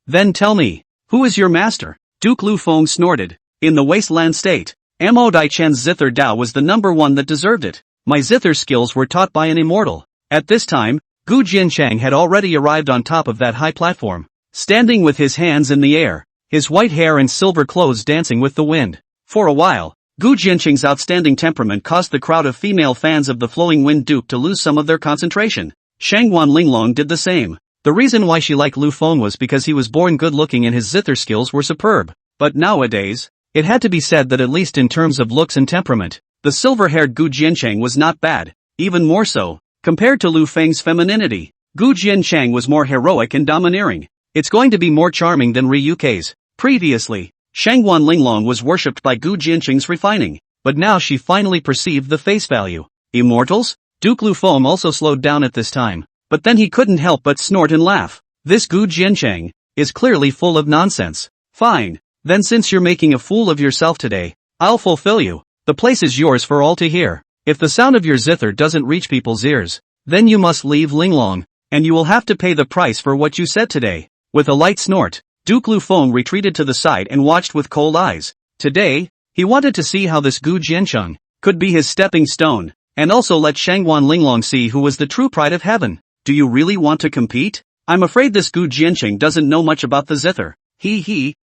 Speaker 1: Then tell me, who is your master? Duke Lu Feng snorted. In the wasteland state, Mo Dai Chen's zither Dao was the #1 that deserved it. My zither skills were taught by an immortal. At this time, Gu Jiancheng had already arrived on top of that high platform, standing with his hands in the air, his white hair and silver clothes dancing with the wind. For a while, Gu Jiancheng's outstanding temperament caused the crowd of female fans of the flowing wind duke to lose some of their concentration. Shangwan Linglong did the same. The reason why she liked Lu Feng was because he was born good-looking and his zither skills were superb. But nowadays, it had to be said that at least in terms of looks and temperament, the silver-haired Gu Jiancheng was not bad. Even more so, compared to Lu Feng's femininity, Gu Jiancheng was more heroic and domineering. It's going to be more charming than Ryukei's. Previously, Shangwan Linglong was worshipped by Gu Jiancheng's refining, but now she finally perceived the face value. Immortals? Duke Lu Feng also slowed down at this time, but then he couldn't help but snort and laugh. This Gu Jiancheng is clearly full of nonsense. Fine, then since you're making a fool of yourself today, I'll fulfill you. The place is yours for all to hear. If the sound of your zither doesn't reach people's ears, then you must leave Linglong, and you will have to pay the price for what you said today. With a light snort, Duke Lu Feng retreated to the side and watched with cold eyes. Today, he wanted to see how this Gu Jiancheng could be his stepping stone, and also let Shangwan Linglong see who was the true pride of heaven. Do you really want to compete? I'm afraid this Gu Jiancheng doesn't know much about the zither.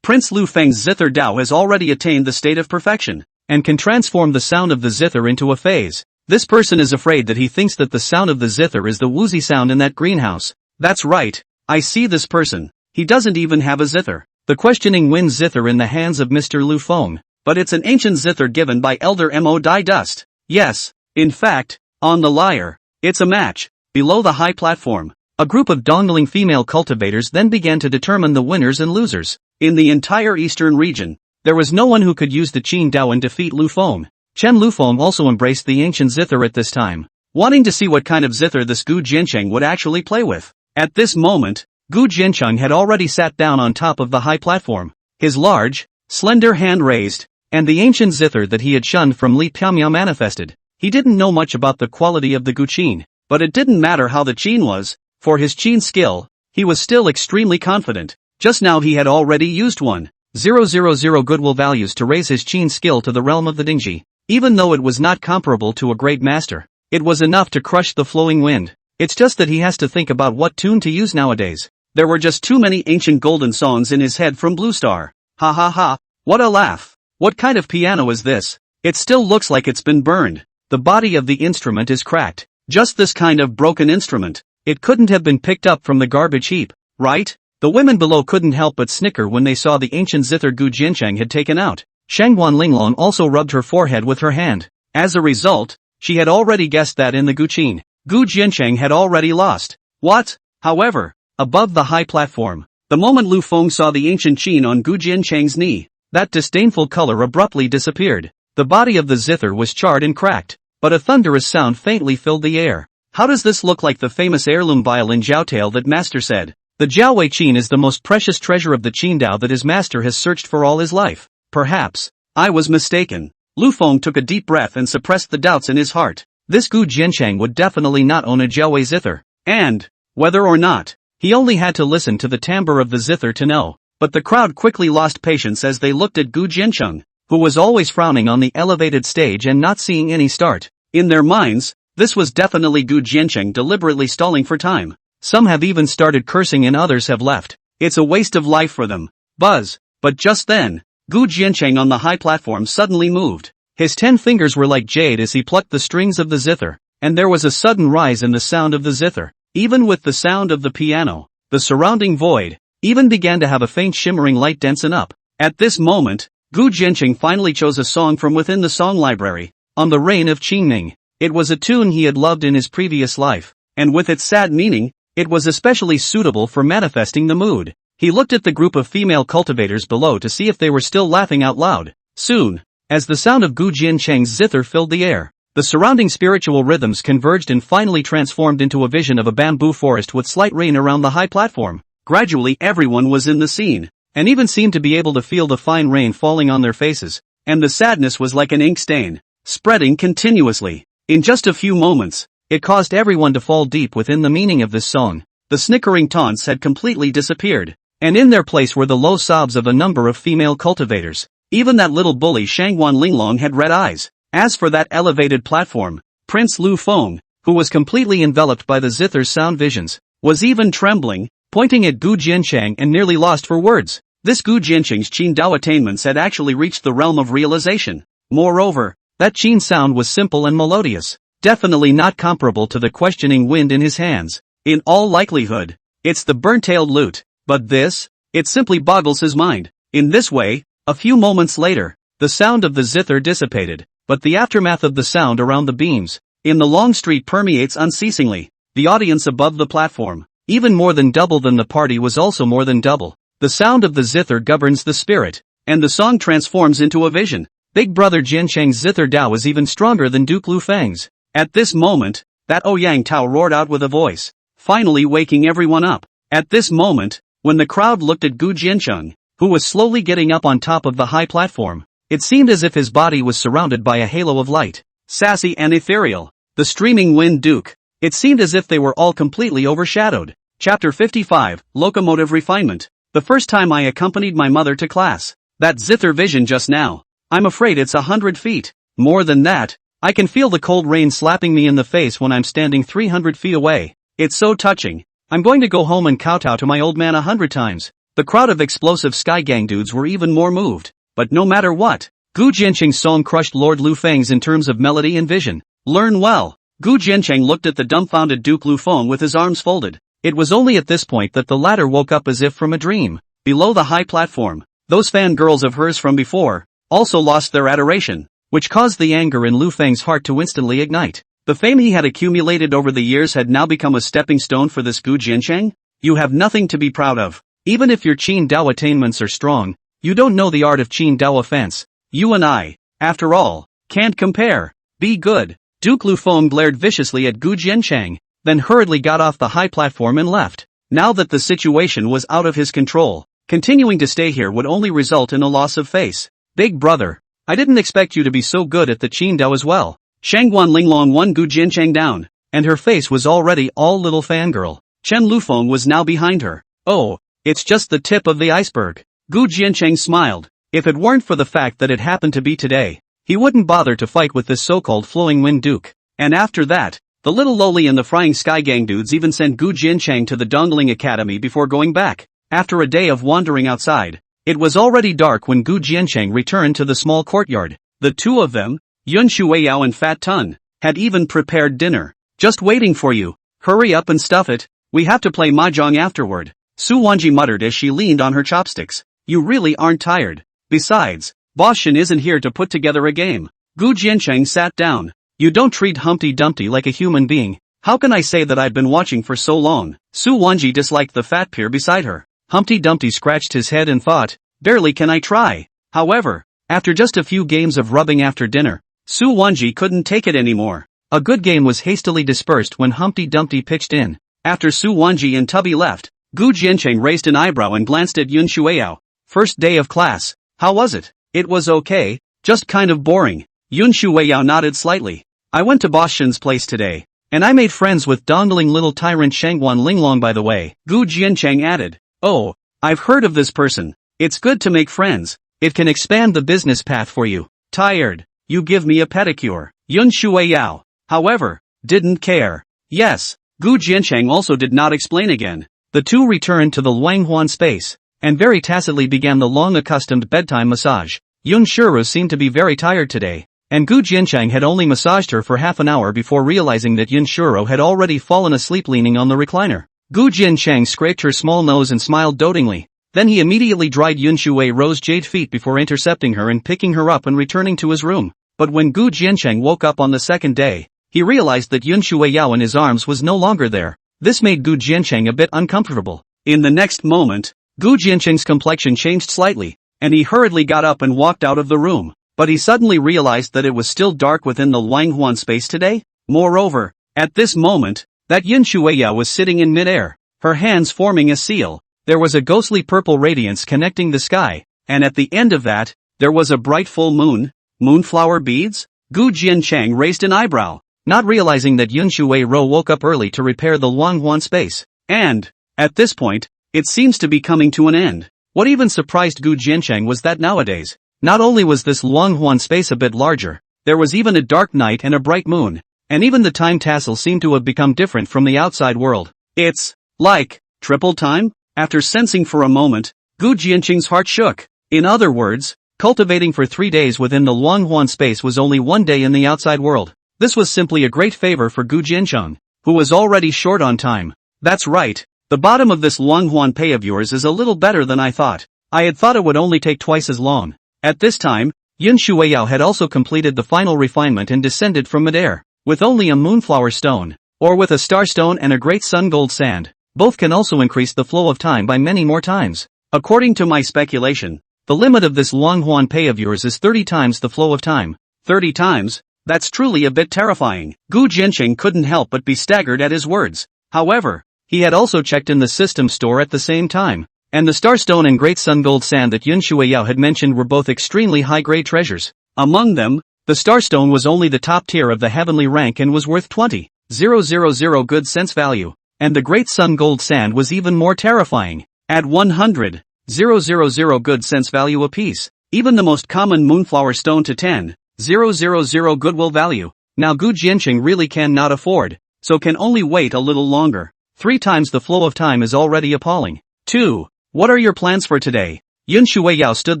Speaker 1: Prince Lu Feng's zither Dao has already attained the state of perfection, and can transform the sound of the zither into a phase. This person is afraid that he thinks that the sound of the zither is the woozy sound in that greenhouse. That's right, I see this person. He doesn't even have a zither. The questioning wind zither in the hands of Mr. Lu Feng, but it's an ancient zither given by Elder Mo Dai Dust. Yes, in fact, on the lyre, it's a match. Below the high platform, A group of dongling female cultivators then began to determine the winners and losers. In the entire eastern region, there was no one who could use the Qin Dao and defeat Lu Feng. Chen Lufeng also embraced the ancient zither at this time, wanting to see what kind of zither this Gu Jiancheng would actually play with. At this moment, Gu Jiancheng had already sat down on top of the high platform, his large, slender hand raised, and the ancient zither that he had shunned from Li Piamiao manifested. He didn't know much about the quality of the Gu Qin, but it didn't matter how the Qin was. For his Qin skill, he was still extremely confident. Just now he had already used 1,000 goodwill values to raise his Qin skill to the realm of the Dingji. Even though it was not comparable to a great master, it was enough to crush the flowing wind. It's just that he has to think about what tune to use nowadays. There were just too many ancient golden songs in his head from Blue Star. Ha ha ha, what a laugh. What kind of piano is this? It still looks like it's been burned. The body of the instrument is cracked. Just this kind of broken instrument. It couldn't have been picked up from the garbage heap, right? The women below couldn't help but snicker when they saw the ancient zither Gu Jiancheng had taken out. Shangguan Linglong also rubbed her forehead with her hand. As a result, she had already guessed that in the Gu Qin, Gu Jiancheng had already lost. What? However, above the high platform, the moment Lu Feng saw the ancient Qin on Gu Jiancheng's knee, that disdainful color abruptly disappeared. The body of the zither was charred and cracked, but a thunderous sound faintly filled the air. How does this look like the famous heirloom violin Jiaotail that master said? The Jiaowei Qin is the most precious treasure of the Qin Dao that his master has searched for all his life. Perhaps I was mistaken. Lu Feng took a deep breath and suppressed the doubts in his heart. This Gu Jiancheng would definitely not own a Jiaowei zither. And, whether or not, he only had to listen to the timbre of the zither to know. But the crowd quickly lost patience as they looked at Gu Jiancheng, who was always frowning on the elevated stage and not seeing any start. In their minds, this was definitely Gu Jiancheng deliberately stalling for time. Some have even started cursing and others have left. It's a waste of life for them. Buzz. But just then, Gu Jiancheng on the high platform suddenly moved. His 10 fingers were like jade as he plucked the strings of the zither, and there was a sudden rise in the sound of the zither. Even with the sound of the piano, the surrounding void even began to have a faint shimmering light densen up. At this moment, Gu Jiancheng finally chose a song from within the song library, On the Reign of Qingming. It was a tune he had loved in his previous life, and with its sad meaning, it was especially suitable for manifesting the mood. He looked at the group of female cultivators below to see if they were still laughing out loud. Soon, as the sound of Gu Jiancheng's zither filled the air, the surrounding spiritual rhythms converged and finally transformed into a vision of a bamboo forest with slight rain around the high platform. Gradually everyone was in the scene, and even seemed to be able to feel the fine rain falling on their faces, and the sadness was like an ink stain, spreading continuously. In just a few moments, it caused everyone to fall deep within the meaning of this song. The snickering taunts had completely disappeared, and in their place were the low sobs of a number of female cultivators. Even that little bully Shangguan Linglong had red eyes. As for that elevated platform, Prince Lu Feng, who was completely enveloped by the zither's sound visions, was even trembling, pointing at Gu Jiancheng and nearly lost for words. This Gu Jiancheng's Qin Dao attainments had actually reached the realm of realization. Moreover, that Qin sound was simple and melodious, definitely not comparable to the questioning wind in his hands. In all likelihood, it's the burnt-tailed lute, but this, it simply boggles his mind. In this way, a few moments later, the sound of the zither dissipated, but the aftermath of the sound around the beams, in the long street permeates unceasingly. The audience above the platform, even more than double than the party was also more than double. The sound of the zither governs the spirit, and the song transforms into a vision. Big brother Jiancheng's zither Dao is even stronger than Duke Lu Feng's. At this moment, that Ouyang Tao roared out with a voice, finally waking everyone up. At this moment, when the crowd looked at Gu Jiancheng, who was slowly getting up on top of the high platform, it seemed as if his body was surrounded by a halo of light, sassy and ethereal. The streaming wind Duke, it seemed as if they were all completely overshadowed. Chapter 55, Locomotive Refinement. The first time I accompanied my mother to class, that zither vision just now, I'm afraid it's 100 feet. More than that, I can feel the cold rain slapping me in the face when I'm standing 300 feet away. It's so touching. I'm going to go home and kowtow to my old man 100 times. The crowd of explosive sky gang dudes were even more moved. But no matter what, Gu Jiancheng's song crushed Lord Lu Feng's in terms of melody and vision. Learn well. Gu Jiancheng looked at the dumbfounded Duke Lu Feng with his arms folded. It was only at this point that the latter woke up as if from a dream. Below the high platform, those fangirls of hers from before also lost their adoration, which caused the anger in Lu Feng's heart to instantly ignite. The fame he had accumulated over the years had now become a stepping stone for this Gu Jiancheng? You have nothing to be proud of. Even if your Qin Dao attainments are strong, you don't know the art of Qin Dao offense. You and I, after all, can't compare. Be good. Duke Lufeng glared viciously at Gu Jiancheng, then hurriedly got off the high platform and left. Now that the situation was out of his control, continuing to stay here would only result in a loss of face. Big brother, I didn't expect you to be so good at the Qin Dao as well. Shangguan Linglong won Gu Jiancheng down, and her face was already all little fangirl. Chen Lufeng was now behind her. Oh, it's just the tip of the iceberg. Gu Jiancheng smiled. If it weren't for the fact that it happened to be today, he wouldn't bother to fight with this so-called flowing wind duke. And after that, the little loli and the frying sky gang dudes even sent Gu Jiancheng to the Dongling Academy before going back. After a day of wandering outside, it was already dark when Gu Jiancheng returned to the small courtyard. The two of them, Yun Shuiyao and Fat Tun, had even prepared dinner. Just waiting for you. Hurry up and stuff it. We have to play mahjong afterward. Su Wanji muttered as she leaned on her chopsticks. You really aren't tired. Besides, Boss Shen isn't here to put together a game. Gu Jiancheng sat down. You don't treat Humpty Dumpty like a human being. How can I say that I've been watching for so long? Su Wanji disliked the fat peer beside her. Humpty Dumpty scratched his head and thought, barely can I try. However, after just a few games of rubbing after dinner, Su Wanji couldn't take it anymore. A good game was hastily dispersed when Humpty Dumpty pitched in. After Su Wanji and Tubby left, Gu Jiancheng raised an eyebrow and glanced at Yun Shuiyao. First day of class. How was it? It was okay, just kind of boring. Yun Shuiyao nodded slightly. I went to Boss Shen's place today, and I made friends with dongling little tyrant Shangguan Linglong by the way. Gu Jiancheng added. Oh, I've heard of this person. It's good to make friends. It can expand the business path for you. Tired. You give me a pedicure. Yun Shuiyao, however, didn't care. Yes, Gu Jiancheng also did not explain again. The two returned to the Luanghuan space, and very tacitly began the long-accustomed bedtime massage. Yun Shuru seemed to be very tired today, and Gu Jiancheng had only massaged her for half an hour before realizing that Yun Shuru had already fallen asleep leaning on the recliner. Gu Jiancheng scraped her small nose and smiled dotingly. Then he immediately dried Yun Shui's jade feet before intercepting her and picking her up and returning to his room. But when Gu Jiancheng woke up on the second day, he realized that Yun Shuiyao in his arms was no longer there. This made Gu Jiancheng a bit uncomfortable. In the next moment, Gu Jiancheng's complexion changed slightly, and he hurriedly got up and walked out of the room. But he suddenly realized that it was still dark within the Luanghuan space today. Moreover, at this moment, that Yun Shuiyao was sitting in midair, her hands forming a seal. There was a ghostly purple radiance connecting the sky, and at the end of that, there was a bright full moon. Moonflower beads? Gu Jiancheng raised an eyebrow, not realizing that Yun Shuiro woke up early to repair the Luanghuan space. And, at this point, it seems to be coming to an end. What even surprised Gu Jiancheng was that nowadays, not only was this Luanghuan space a bit larger, there was even a dark night and a bright moon, and even the time tassel seemed to have become different from the outside world. It's like triple time? After sensing for a moment, Gu Jiancheng's heart shook. In other words, cultivating for 3 days within the Luanghuan space was only 1 day in the outside world. This was simply a great favor for Gu Jiancheng, who was already short on time. That's right, the bottom of this Luanghuan pay of yours is a little better than I thought. I had thought it would only take twice as long. At this time, Yun Shuiyao had also completed the final refinement and descended from midair, with only a moonflower stone, or with a star stone and a great sun gold sand. Both can also increase the flow of time by many more times. According to my speculation, the limit of this Luanghuan pay of yours is 30 times the flow of time. 30 times? That's truly a bit terrifying. Gu Jiancheng couldn't help but be staggered at his words. However, he had also checked in the system store at the same time, and the starstone and great sun gold sand that Yun Shuiyao had mentioned were both extremely high-grade treasures. Among them, the starstone was only the top tier of the heavenly rank and was worth 20,000 good cents value. And the great sun gold sand was even more terrifying, at 100,000 good cents value apiece. Even the most common moonflower stone to 10,000 goodwill value. Now Gu Jiancheng really cannot afford, so can only wait a little longer. 3 times the flow of time is already appalling. 2. What are your plans for today? Yun Shuiyao stood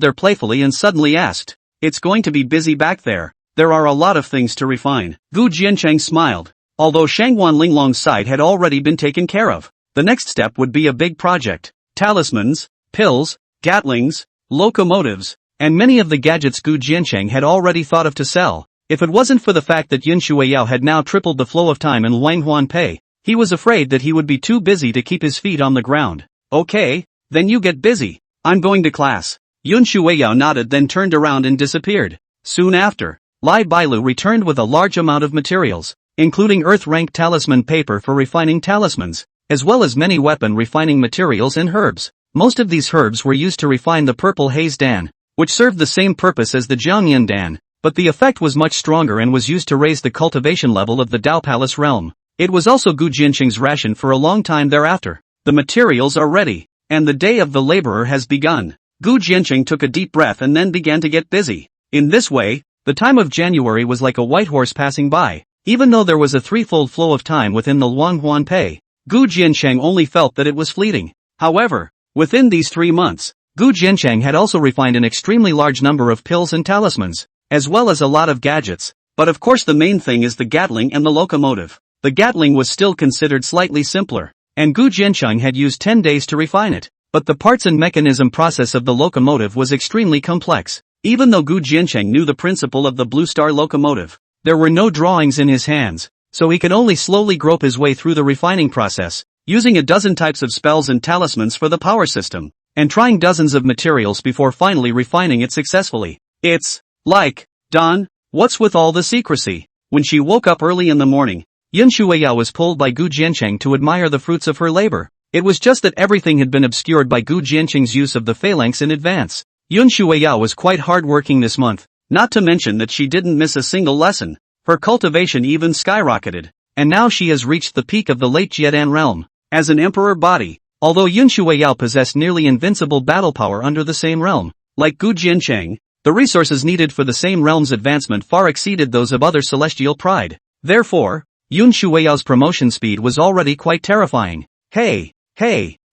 Speaker 1: there playfully and suddenly asked. It's going to be busy back there. There are a lot of things to refine. Gu Jiancheng smiled. Although Shangguan Linglong's side had already been taken care of, the next step would be a big project. Talismans, pills, gatlings, locomotives, and many of the gadgets Gu Jiancheng had already thought of to sell. If it wasn't for the fact that Yun Shuiyao had now tripled the flow of time in Wanghuan Pei, he was afraid that he would be too busy to keep his feet on the ground. Okay, then you get busy. I'm going to class. Yun Shuiyao nodded, then turned around and disappeared. Soon after, Lai Bailu returned with a large amount of materials, including earth-rank talisman paper for refining talismans, as well as many weapon refining materials and herbs. Most of these herbs were used to refine the purple haze dan, which served the same purpose as the Jiangyan dan, but the effect was much stronger and was used to raise the cultivation level of the Dao Palace realm. It was also Gu Jianqing's ration for a long time thereafter. The materials are ready, and the day of the laborer has begun. Gu Jianqing took a deep breath and then began to get busy. In this way, the time of January was like a white horse passing by. Even though there was a threefold flow of time within the Wanghuan Pei, Gu Jianqing only felt that it was fleeting. However, within these 3 months, Gu Jianqing had also refined an extremely large number of pills and talismans, as well as a lot of gadgets. But of course the main thing is the Gatling and the locomotive. The Gatling was still considered slightly simpler, and Gu Jianqing had used 10 days to refine it. But the parts and mechanism process of the locomotive was extremely complex. Even though Gu Jianqing knew the principle of the Blue Star locomotive, there were no drawings in his hands, so he could only slowly grope his way through the refining process, using a dozen types of spells and talismans for the power system, and trying dozens of materials before finally refining it successfully. It's like, Don, what's with all the secrecy? When she woke up early in the morning, Yun Shuiyao was pulled by Gu Jianqing to admire the fruits of her labor. It was just that everything had been obscured by Gu Jianqing's use of the phalanx in advance. Yun Shuiyao was quite hard-working this month, not to mention that she didn't miss a single lesson. Her cultivation even skyrocketed, and now she has reached the peak of the late Jiedan realm. As an emperor body, although Yun Shuiyao possessed nearly invincible battle power under the same realm, like Gu Jianqing, the resources needed for the same realm's advancement far exceeded those of other celestial pride. Therefore, Yun Shuiyao's promotion speed was already quite terrifying. Hey,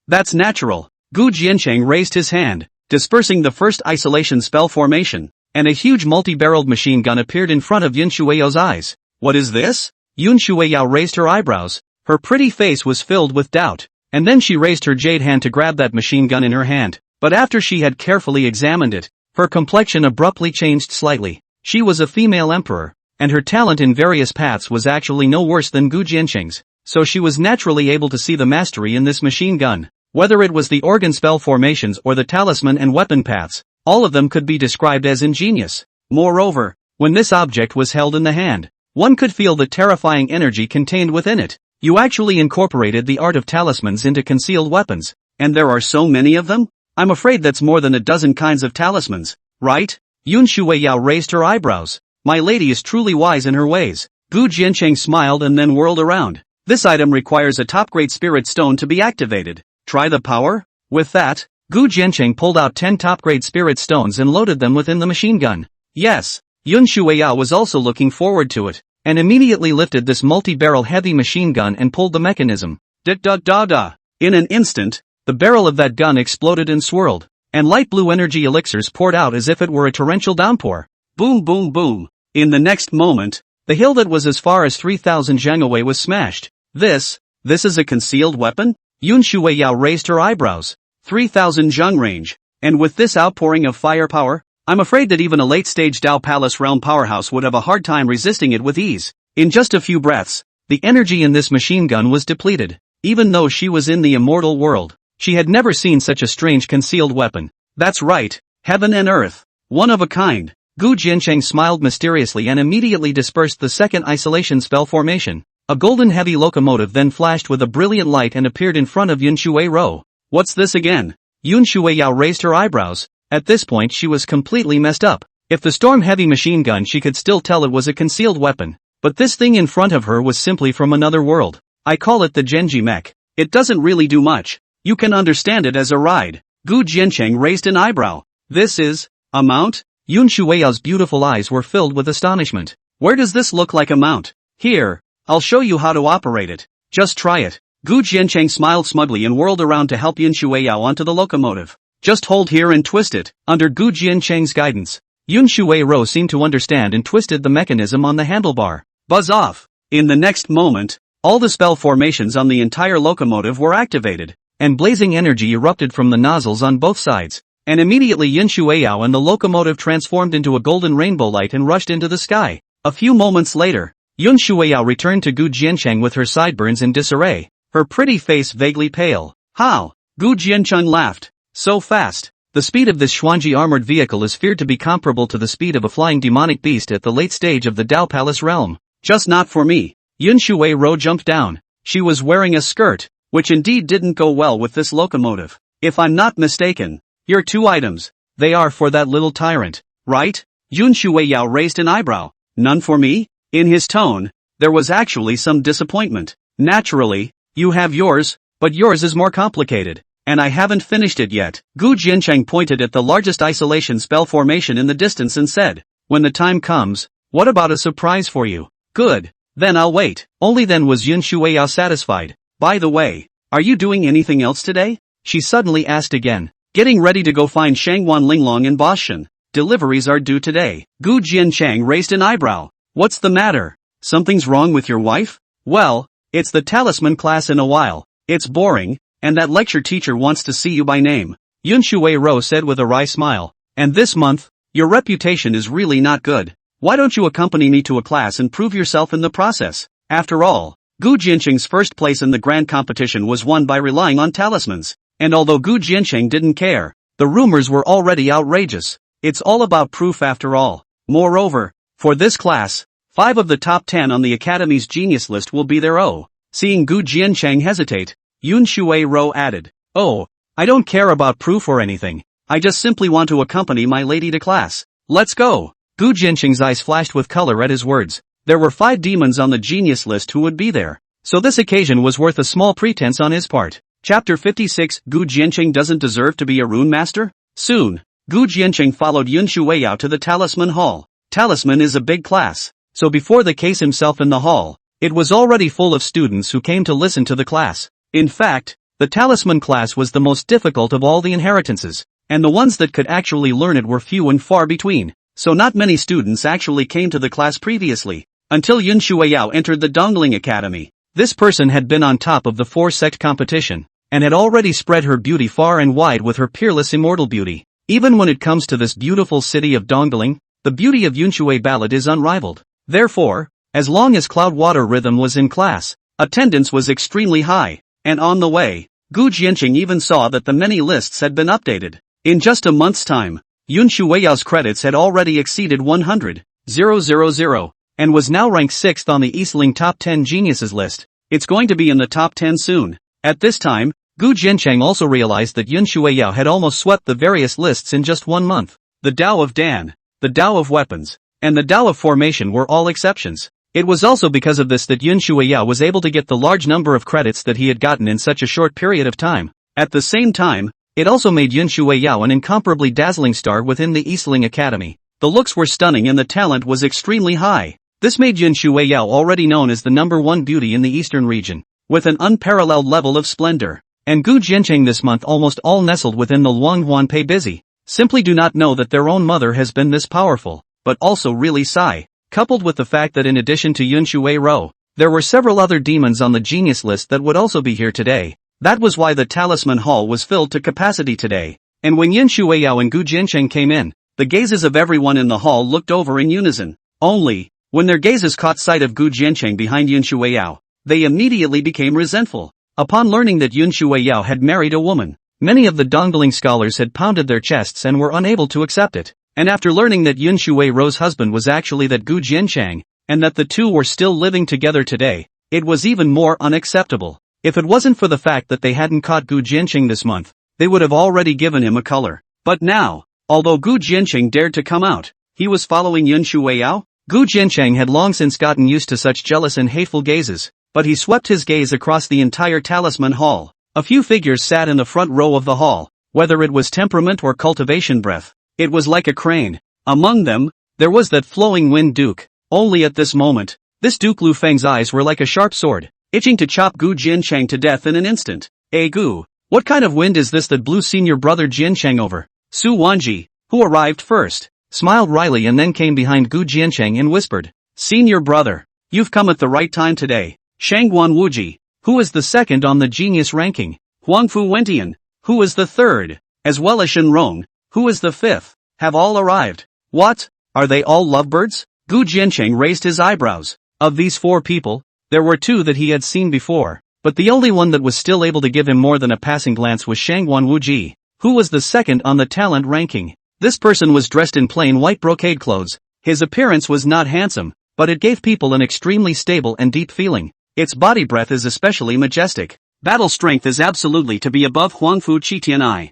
Speaker 1: that's natural. Gu Jianqing raised his hand, dispersing the first isolation spell formation, and a huge multi-barreled machine gun appeared in front of Yun Shuiyao's eyes. What is this? Yun Shuiyao raised her eyebrows. Her pretty face was filled with doubt, and then she raised her jade hand to grab that machine gun in her hand. But after she had carefully examined it, her complexion abruptly changed slightly. She was a female emperor, and her talent in various paths was actually no worse than Gu Jianqing's, so she was naturally able to see the mastery in this machine gun. Whether it was the organ spell formations or the talisman and weapon paths, all of them could be described as ingenious. Moreover, when this object was held in the hand, one could feel the terrifying energy contained within it. You actually incorporated the art of talismans into concealed weapons, and there are so many of them? I'm afraid that's more than a dozen kinds of talismans, right? Yun Shuiyao raised her eyebrows. My lady is truly wise in her ways. Gu Jianqing smiled and then whirled around. This item requires a top-grade spirit stone to be activated. Try the power? With that, Gu Jianqing pulled out 10 top-grade spirit stones and loaded them within the machine gun. Yes, Yun Shuiyao was also looking forward to it, and immediately lifted this multi-barrel heavy machine gun and pulled the mechanism. Da-da-da-da. In an instant, the barrel of that gun exploded and swirled, and light blue energy elixirs poured out as if it were a torrential downpour. Boom boom boom. In the next moment, the hill that was as far as 3,000 zhang away was smashed. This is a concealed weapon? Yun Shuiyao raised her eyebrows. 3,000 zhang range. And with this outpouring of firepower, I'm afraid that even a late-stage Dao Palace realm powerhouse would have a hard time resisting it with ease. In just a few breaths, the energy in this machine gun was depleted. Even though she was in the immortal world, she had never seen such a strange concealed weapon. That's right, heaven and earth. One of a kind. Gu Jianqing smiled mysteriously and immediately dispersed the second isolation spell formation. A golden heavy locomotive then flashed with a brilliant light and appeared in front of Yun Shuiyao. What's this again? Yun Shuiyao raised her eyebrows. At this point she was completely messed up. If the storm heavy machine gun she could still tell it was a concealed weapon. But this thing in front of her was simply from another world. I call it the Genji mech. It doesn't really do much. You can understand it as a ride. Gu Jianqing raised an eyebrow. This is a mount? Yun Shuiyao's beautiful eyes were filled with astonishment. Where does this look like a mount? Here, I'll show you how to operate it. Just try it. Gu Jianqing smiled smugly and whirled around to help Yun Shuiyao onto the locomotive. Just hold here and twist it. Under Gu Jianqing's guidance, Yun Shuiyao seemed to understand and twisted the mechanism on the handlebar. Buzz off. In the next moment, all the spell formations on the entire locomotive were activated, and blazing energy erupted from the nozzles on both sides. And immediately Yun Shuiyao and the locomotive transformed into a golden rainbow light and rushed into the sky. A few moments later, Yun Shuiyao returned to Gu Jiancheng with her sideburns in disarray, her pretty face vaguely pale. How? Gu Jiancheng laughed. So fast. The speed of this Xuanji armored vehicle is feared to be comparable to the speed of a flying demonic beast at the late stage of the Dao Palace realm. Just not for me. Yun Shuiyao jumped down. She was wearing a skirt, which indeed didn't go well with this locomotive. If I'm not mistaken, your 2 items, they are for that little tyrant, right? Yun Shuiyao raised an eyebrow. None for me? In his tone, there was actually some disappointment. Naturally, you have yours, but yours is more complicated, and I haven't finished it yet. Gu Jiancheng pointed at the largest isolation spell formation in the distance and said, when the time comes, what about a surprise for you? Good, then I'll wait. Only then was Yun Shuiyao satisfied. By the way, are you doing anything else today? She suddenly asked again. Getting ready to go find Shangwan Linglong in Boshan. Deliveries are due today. Gu Jiancheng raised an eyebrow. What's the matter? Something's wrong with your wife? Well, it's the talisman class in a while. It's boring, and that lecture teacher wants to see you by name. Yun Shuiyao said with a wry smile. And this month, your reputation is really not good. Why don't you accompany me to a class and prove yourself in the process? After all, Gu Jiancheng's first place in the grand competition was won by relying on talismans. And although Gu Jiancheng didn't care, the rumors were already outrageous. It's all about proof after all. Moreover, for this class, 5 of the top 10 on the Academy's genius list will be there. Oh. Seeing Gu Jiancheng hesitate, Yun Shuiyao added, oh, I don't care about proof or anything. I just simply want to accompany my lady to class. Let's go. Gu Jiancheng's eyes flashed with color at his words. There were 5 demons on the genius list who would be there. So this occasion was worth a small pretense on his part. Chapter 56 Gu Jiancheng doesn't deserve to be a rune master? Soon, Gu Jiancheng followed Yun Shuiyao to the Talisman Hall. Talisman is a big class, so before the case himself in the hall, it was already full of students who came to listen to the class. In fact, the Talisman class was the most difficult of all the inheritances, and the ones that could actually learn it were few and far between, so not many students actually came to the class previously, until Yun Shuiyao entered the Dongling Academy. This person had been on top of the 4-sect competition, and had already spread her beauty far and wide with her peerless immortal beauty. Even when it comes to this beautiful city of Dongling, the beauty of Yun Shuiyao ballad is unrivaled. Therefore, as long as Cloudwater Rhythm was in class, attendance was extremely high, and on the way, Gu Jiancheng even saw that the many lists had been updated. In just a month's time, Yun Shuiyao's credits had already exceeded 100,000, and was now ranked 6th on the Eastling Top 10 Geniuses list. It's going to be in the top 10 soon. At this time, Gu Jiancheng also realized that Yun Shuiyao had almost swept the various lists in just 1 month. The Tao of Dan, the Tao of Weapons, and the Tao of Formation were all exceptions. It was also because of this that Yun Shuiyao was able to get the large number of credits that he had gotten in such a short period of time. At the same time, it also made Yun Shuiyao an incomparably dazzling star within the Eastling Academy. The looks were stunning and the talent was extremely high. This made Yun Shuiyao already known as the #1 beauty in the eastern region, with an unparalleled level of splendor. And Gu Jiancheng this month almost all nestled within the Luanghuan Pei busy, simply do not know that their own mother has been this powerful, but also really sigh. Coupled with the fact that in addition to Yun Shuiyao, there were several other demons on the genius list that would also be here today. That was why the Talisman Hall was filled to capacity today. And when Yun Shuiyao and Gu Jiancheng came in, the gazes of everyone in the hall looked over in unison. Only, when their gazes caught sight of Gu Jiancheng behind Yun Shuiyao, they immediately became resentful. Upon learning that Yun Shuiyao had married a woman, many of the Dongling scholars had pounded their chests and were unable to accept it. And after learning that Yun Shuiyao's husband was actually that Gu Jiancheng, and that the two were still living together today, it was even more unacceptable. If it wasn't for the fact that they hadn't caught Gu Jiancheng this month, they would have already given him a color. But now, although Gu Jiancheng dared to come out, he was following Yun Shuiyao. Gu Jiancheng had long since gotten used to such jealous and hateful gazes, but he swept his gaze across the entire Talisman Hall. A few figures sat in the front row of the hall, whether it was temperament or cultivation breath. It was like a crane. Among them, there was that flowing wind duke. Only at this moment, this Duke Lu Feng's eyes were like a sharp sword, itching to chop Gu Jiancheng to death in an instant. Gu, what kind of wind is this that blew senior brother Jiancheng over? Su Wanji, who arrived first, smiled wryly and then came behind Gu Jiancheng and whispered, Senior brother, you've come at the right time today. Shangguan Wuji, who is the second on the genius ranking, Huangfu Wentian, who is the third, as well as Shen Rong, who is the fifth, have all arrived. What? Are they all lovebirds? Gu Jiancheng raised his eyebrows. Of these 4 people, there were 2 that he had seen before, but the only one that was still able to give him more than a passing glance was Shangguan Wuji, who was the second on the talent ranking. This person was dressed in plain white brocade clothes. His appearance was not handsome, but it gave people an extremely stable and deep feeling. Its body breath is especially majestic. Battle strength is absolutely to be above Huangfu Qitianai.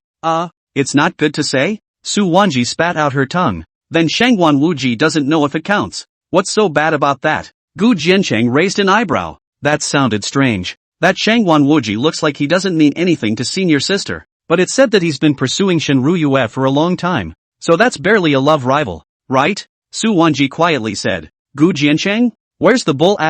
Speaker 1: It's not good to say? Su Wanji spat out her tongue. Then Shangguan Wuji doesn't know if it counts. What's so bad about that? Gu Jiancheng raised an eyebrow. That sounded strange. That Shangguan Wuji looks like he doesn't mean anything to senior sister. But it said that he's been pursuing Shenru Yue for a long time. So that's barely a love rival, right? Su Wanji quietly said. Gu Jiancheng? Where's the bull *********?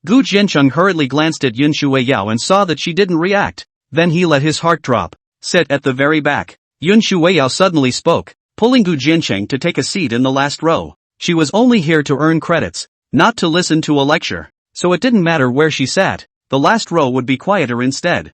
Speaker 1: Gu Jiancheng hurriedly glanced at Yun Shuiyao and saw that she didn't react. Then he let his heart drop. Sit at the very back. Yun Shuiyao suddenly spoke, pulling Gu Jiancheng to take a seat in the last row. She was only here to earn credits, not to listen to a lecture. So it didn't matter where she sat, the last row would be quieter instead.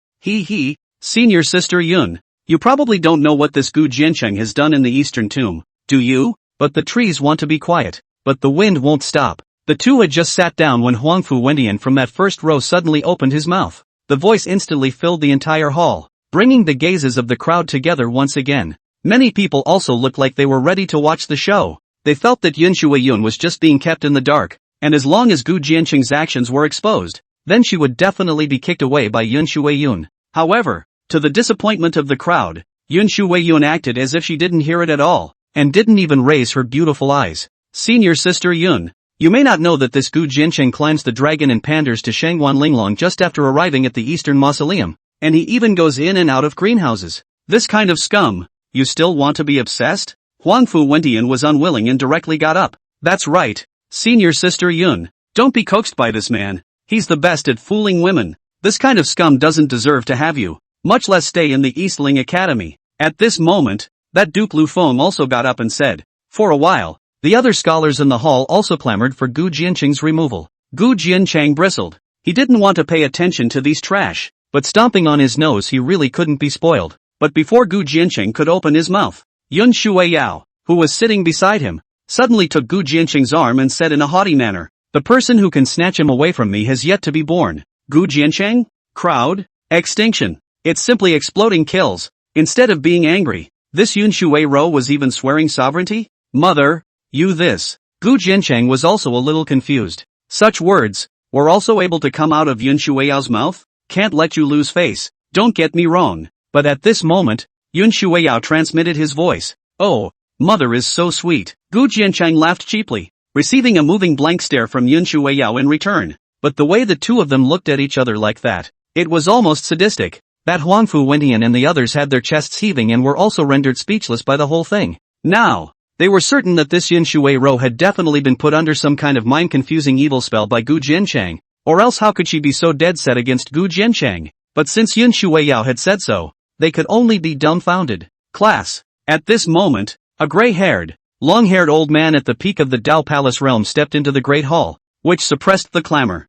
Speaker 1: Senior sister Yun. You probably don't know what this Gu Jiancheng has done in the Eastern Tomb, do you? But the trees want to be quiet. But the wind won't stop. The 2 had just sat down when Huangfu Wendian from that first row suddenly opened his mouth. The voice instantly filled the entire hall, bringing the gazes of the crowd together once again. Many people also looked like they were ready to watch the show. They felt that Yun Shuiyun was just being kept in the dark, and as long as Gu Jiancheng's actions were exposed, then she would definitely be kicked away by Yun Shuiyun. However, to the disappointment of the crowd, Yun Shuiyun acted as if she didn't hear it at all, and didn't even raise her beautiful eyes. Senior sister Yun, you may not know that this Gu Jiancheng climbs the dragon and panders to Shangguan Linglong just after arriving at the Eastern Mausoleum, and he even goes in and out of greenhouses. This kind of scum, you still want to be obsessed? Huangfu Wendian was unwilling and directly got up. That's right, senior sister Yun, don't be coaxed by this man. He's the best at fooling women. This kind of scum doesn't deserve to have you, much less stay in the Eastling Academy. At this moment, that Duke Lu Feng also got up and said, for a while, the other scholars in the hall also clamored for Gu Jiancheng's removal. Gu Jiancheng bristled. He didn't want to pay attention to these trash, but stomping on his nose he really couldn't be spoiled. But before Gu Jiancheng could open his mouth, Yun Shuiyao, who was sitting beside him, suddenly took Gu Jiancheng's arm and said in a haughty manner, the person who can snatch him away from me has yet to be born. Gu Jiancheng? Crowd? Extinction. It's simply exploding kills. Instead of being angry, this Yun Shuiyao was even swearing sovereignty? Mother, you this. Gu Jiancheng was also a little confused. Such words were also able to come out of Yun Shuiyao's mouth? Can't let you lose face. Don't get me wrong. But at this moment, Yun Shuiyao transmitted his voice. Oh, mother is so sweet. Gu Jiancheng laughed cheaply, receiving a moving blank stare from Yun Shuiyao in return. But the way the 2 of them looked at each other like that, it was almost sadistic. That Huangfu Wendian and the others had their chests heaving and were also rendered speechless by the whole thing. Now, they were certain that this Yun Shuiyao had definitely been put under some kind of mind-confusing evil spell by Gu Jiancheng, or else how could she be so dead set against Gu Jiancheng? But since Yun Shuiyao had said so, they could only be dumbfounded. Class. At this moment, a gray-haired, long-haired old man at the peak of the Dao Palace realm stepped into the great hall, which suppressed the clamor.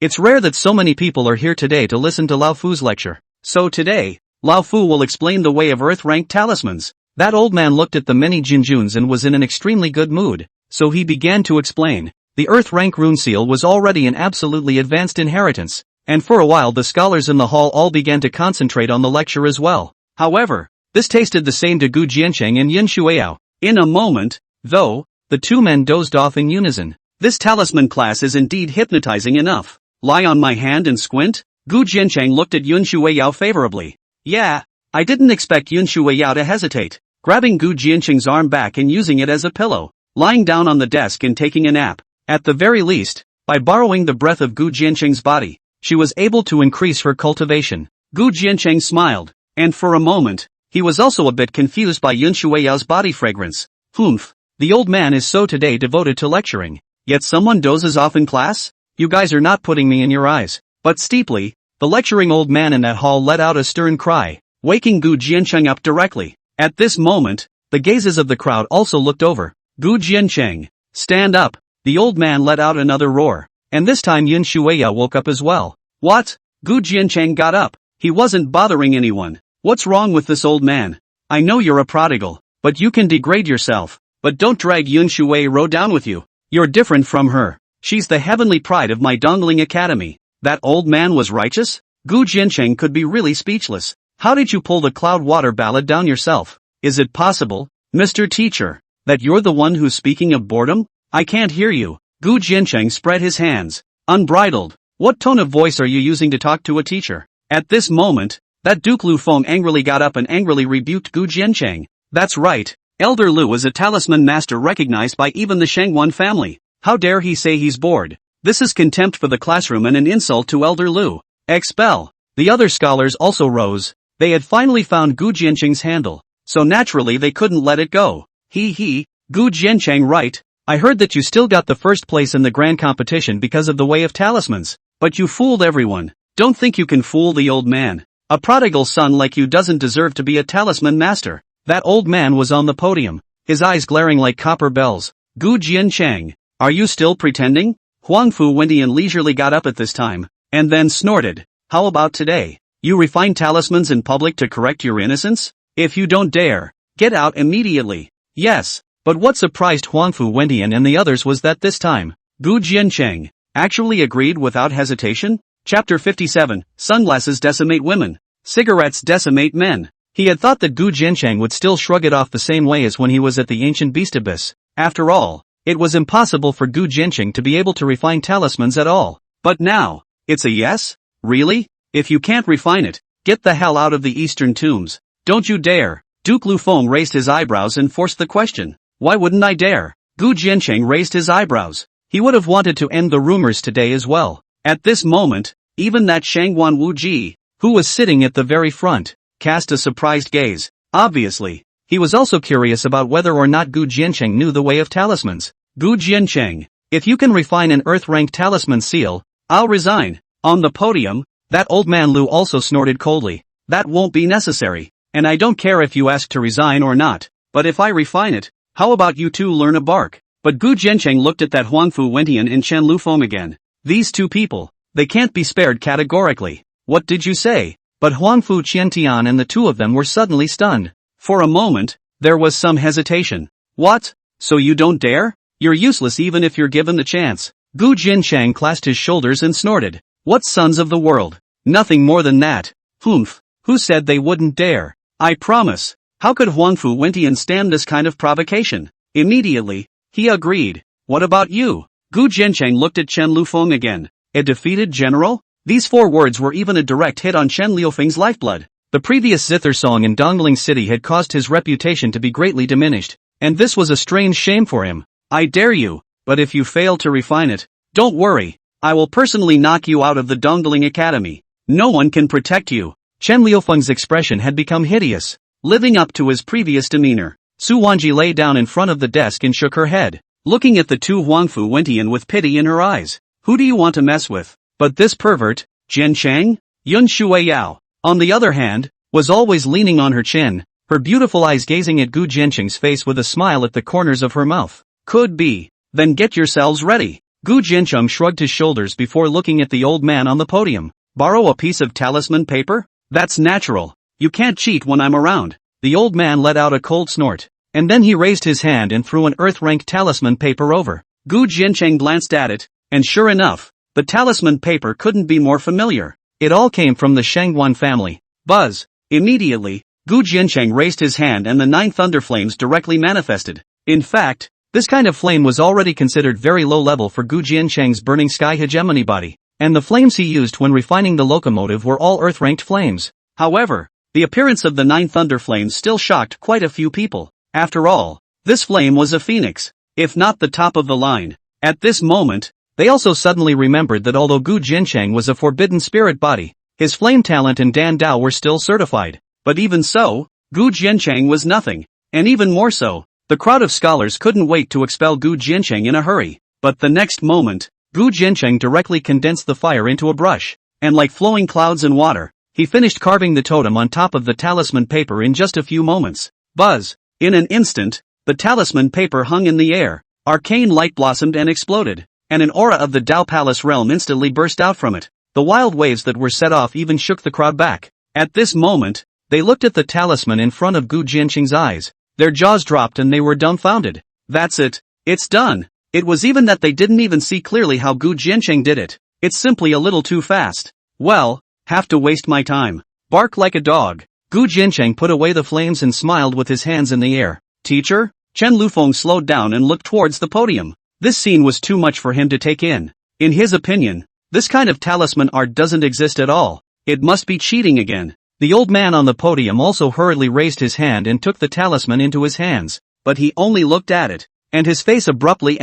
Speaker 1: It's rare that so many people are here today to listen to Lao Fu's lecture. So today, Lao Fu will explain the way of earth-ranked talismans. That old man looked at the many Jinjuns and was in an extremely good mood, so he began to explain. The earth rank rune seal was already an absolutely advanced inheritance, and for a while the scholars in the hall all began to concentrate on the lecture as well. However, this tasted the same to Gu Jiancheng and Yun Shuiyao. In a moment, though, the 2 men dozed off in unison. This talisman class is indeed hypnotizing enough. Lie on my hand and squint? Gu Jiancheng looked at Yun Shuiyao favorably. Yeah, I didn't expect Yun Shuiyao to hesitate. Grabbing Gu Jiancheng's arm back and using it as a pillow, lying down on the desk and taking a nap. At the very least, by borrowing the breath of Gu Jiancheng's body, she was able to increase her cultivation. Gu Jiancheng smiled, and for a moment, he was also a bit confused by Yun Shuiyao's body fragrance. The old man is so today devoted to lecturing, yet someone dozes off in class? You guys are not putting me in your eyes. But steeply, the lecturing old man in that hall let out a stern cry, waking Gu Jiancheng up directly. At this moment, the gazes of the crowd also looked over. Gu Jiancheng, stand up. The old man let out another roar, and this time Yun Shuiyao woke up as well. What? Gu Jiancheng got up. He wasn't bothering anyone. What's wrong with this old man? I know you're a prodigal, but you can degrade yourself. but don't drag Yun Shui Ro down with you. You're different from her. She's the heavenly pride of my Dongling Academy. That old man was righteous? Gu Jiancheng could be really speechless. How did you pull the cloud water ballad down yourself? Is it possible, Mr. Teacher, that you're the one who's speaking of boredom? I can't hear you. Gu Jiancheng spread his hands. Unbridled. What tone of voice are you using to talk to a teacher? At this moment, that Duke Lu Feng angrily got up and angrily rebuked Gu Jiancheng. That's right. Elder Lu is a talisman master recognized by even the Shangwan family. How dare he say he's bored? This is contempt for the classroom and an insult to Elder Lu. Expel. The other scholars also rose. They had finally found Gu Jiancheng's handle, so naturally they couldn't let it go. Gu Jiancheng, right? I heard that you still got the first place in the grand competition because of the way of talismans. But you fooled everyone. Don't think you can fool the old man. A prodigal son like you doesn't deserve to be a talisman master. That old man was on the podium, his eyes glaring like copper bells. Gu Jiancheng, are you still pretending? Huang Fu Wentian leisurely got up at this time, and then snorted. How about today? You refine talismans in public to correct your innocence? If you don't dare, get out immediately. Yes, but what surprised Huang Fu Wentian and the others was that this time, Gu Jiancheng actually agreed without hesitation? Chapter 57, Sunglasses decimate women. Cigarettes decimate men. He had thought that Gu Jiancheng would still shrug it off the same way as when he was at the ancient beast abyss. After all, it was impossible for Gu Jiancheng to be able to refine talismans at all. But now, it's a yes? Really? If you can't refine it, get the hell out of the eastern tombs. Don't you dare. Duke Lu Feng raised his eyebrows and forced the question. Why wouldn't I dare? Gu Jiancheng raised his eyebrows. He would have wanted to end the rumors today as well. At this moment, even that Shangwan Wuji, who was sitting at the very front, cast a surprised gaze. Obviously, he was also curious about whether or not Gu Jiancheng knew the way of talismans. Gu Jiancheng, if you can refine an earth-rank talisman seal, I'll resign. On the podium, that old man Lu also snorted coldly. That won't be necessary, and I don't care if you ask to resign or not, but if I refine it, how about you two learn a bark? But Gu Jiancheng looked at that Huang Fu Wentian and Chen Lufeng again. These two people, they can't be spared categorically. What did you say? But Huang Fu Qiantian and the two of them were suddenly stunned. For a moment, there was some hesitation. What? So you don't dare? You're useless even if you're given the chance. Gu Jiancheng clasped his shoulders and snorted. What sons of the world? Nothing more than that. Humph. Who said they wouldn't dare? I promise. How could Huang Fu Wentian stand this kind of provocation? Immediately, he agreed. What about you? Gu Jiancheng looked at Chen Lufeng again. A defeated general? These four words were even a direct hit on Chen Liufeng's lifeblood. The previous zither song in Dongling City had caused his reputation to be greatly diminished, and this was a strange shame for him. I dare you, but if you fail to refine it, don't worry. I will personally knock you out of the Dongling Academy. No one can protect you. Chen Liufeng's expression had become hideous, living up to his previous demeanor. Su Wanji lay down in front of the desk and shook her head, looking at the two Huang Fu Wentian with pity in her eyes. Who do you want to mess with? But this pervert, Jiancheng? Yun Shuiyao, on the other hand, was always leaning on her chin, her beautiful eyes gazing at Gu Jiancheng's face with a smile at the corners of her mouth. Could be. Then get yourselves ready. Gu Jiancheng shrugged his shoulders before looking at the old man on the podium. Borrow a piece of talisman paper? That's natural. You can't cheat when I'm around. The old man let out a cold snort, and then he raised his hand and threw an earth-rank talisman paper over. Gu Jiancheng glanced at it, and sure enough, the talisman paper couldn't be more familiar. It all came from the Shangwan family. Buzz. Immediately, Gu Jiancheng raised his hand and the 9 thunder flames directly manifested. In fact, this kind of flame was already considered very low level for Gu Jiancheng's burning sky hegemony body, and the flames he used when refining the locomotive were all earth-ranked flames. However, the appearance of the 9 thunder flames still shocked quite a few people. After all, this flame was a phoenix, if not the top of the line. At this moment, they also suddenly remembered that although Gu Jiancheng was a forbidden spirit body, his flame talent and Dan Dao were still certified. But even so, Gu Jiancheng was nothing, and even more so, the crowd of scholars couldn't wait to expel Gu Jiancheng in a hurry. But the next moment, Gu Jiancheng directly condensed the fire into a brush, and like flowing clouds in water, he finished carving the totem on top of the talisman paper in just a few moments. Buzz! In an instant, the talisman paper hung in the air, arcane light blossomed and exploded, and an aura of the Dao Palace realm instantly burst out from it. The wild waves that were set off even shook the crowd back. At this moment, they looked at the talisman in front of Gu Jiancheng's eyes. Their jaws dropped and they were dumbfounded. That's it. It's done. It was even that they didn't even see clearly how Gu Jiancheng did it. It's simply a little too fast. Well, have to waste my time. Bark like a dog. Gu Jiancheng put away the flames and smiled with his hands in the air. Teacher? Chen Lufeng slowed down and looked towards the podium. This scene was too much for him to take in. In his opinion, this kind of talisman art doesn't exist at all. It must be cheating again. The old man on the podium also hurriedly raised his hand and took the talisman into his hands, but he only looked at it, and his face abruptly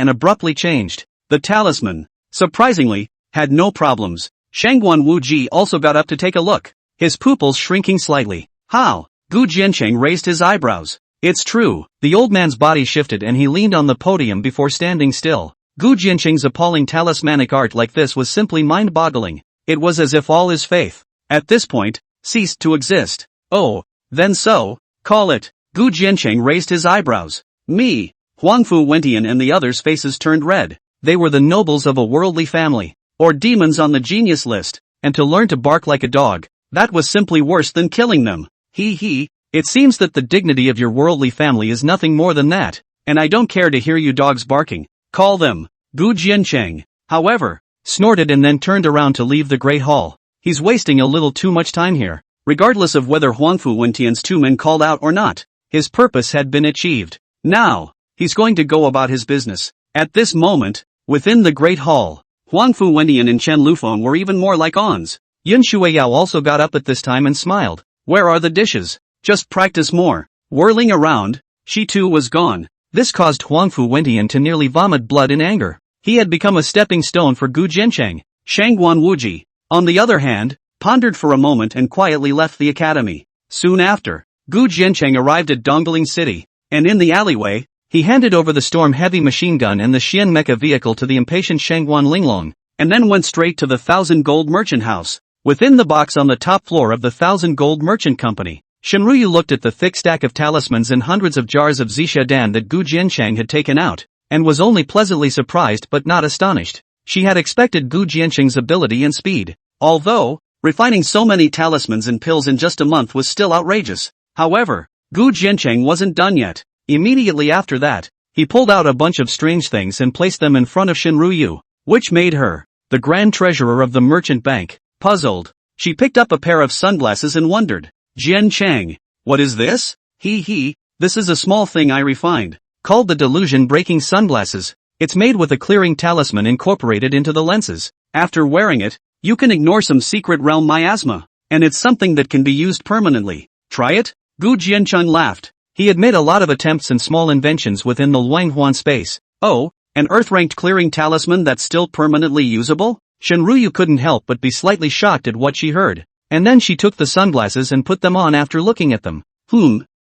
Speaker 1: changed. The talisman, surprisingly, had no problems. Shangguan Wuji also got up to take a look, his pupils shrinking slightly. How? Gu Jiancheng raised his eyebrows. It's true. The old man's body shifted and he leaned on the podium before standing still. Gu Jiancheng's appalling talismanic art like this was simply mind-boggling. It was as if all his faith, at this point, ceased to exist. Oh, then so, call it. Gu Jiancheng raised his eyebrows. Me. Huangfu Wentian and the others' faces turned red. They were the nobles of a worldly family, or demons on the genius list, and to learn to bark like a dog, that was simply worse than killing them. It seems that the dignity of your worldly family is nothing more than that, and I don't care to hear you dogs barking. Call them. Gu Jiancheng, however, snorted and then turned around to leave the great hall. He's wasting a little too much time here. Regardless of whether Huangfu Wentian's two men called out or not, his purpose had been achieved. Now, he's going to go about his business. At this moment, within the great hall, Huangfu Wentian and Chen Lufeng were even more like ons. Yin Shuiyao also got up at this time and smiled. Where are the dishes? Just practice more. Whirling around, she too was gone. This caused Huangfu Wentian to nearly vomit blood in anger. He had become a stepping stone for Gu Jiancheng. Shangguan Wuji, on the other hand, pondered for a moment and quietly left the academy. Soon after, Gu Jiancheng arrived at Dongling City, and in the alleyway, he handed over the Storm heavy machine gun and the Xian mecha vehicle to the impatient Shangguan Linglong, and then went straight to the 1,000 Gold Merchant House. Within the box on the top floor of the 1,000 Gold Merchant Company, Shenruyu looked at the thick stack of talismans and hundreds of jars of Zishadan that Gu Jiancheng had taken out, and was only pleasantly surprised but not astonished. She had expected Gu Jiancheng's ability and speed, although, refining so many talismans and pills in just a month was still outrageous. However, Gu Jiancheng wasn't done yet. Immediately after that, he pulled out a bunch of strange things and placed them in front of Shenruyu, which made her, the grand treasurer of the merchant bank, puzzled. She picked up a pair of sunglasses and wondered. Jiancheng, what is this? This is a small thing I refined, called the delusion-breaking sunglasses. It's made with a clearing talisman incorporated into the lenses. After wearing it, you can ignore some secret realm miasma, and it's something that can be used permanently. Try it? Gu Jiancheng laughed. He had made a lot of attempts and small inventions within the Luanghuan space. Oh, an earth-ranked clearing talisman that's still permanently usable? Shenruyu couldn't help but be slightly shocked at what she heard. And then she took the sunglasses and put them on after looking at them.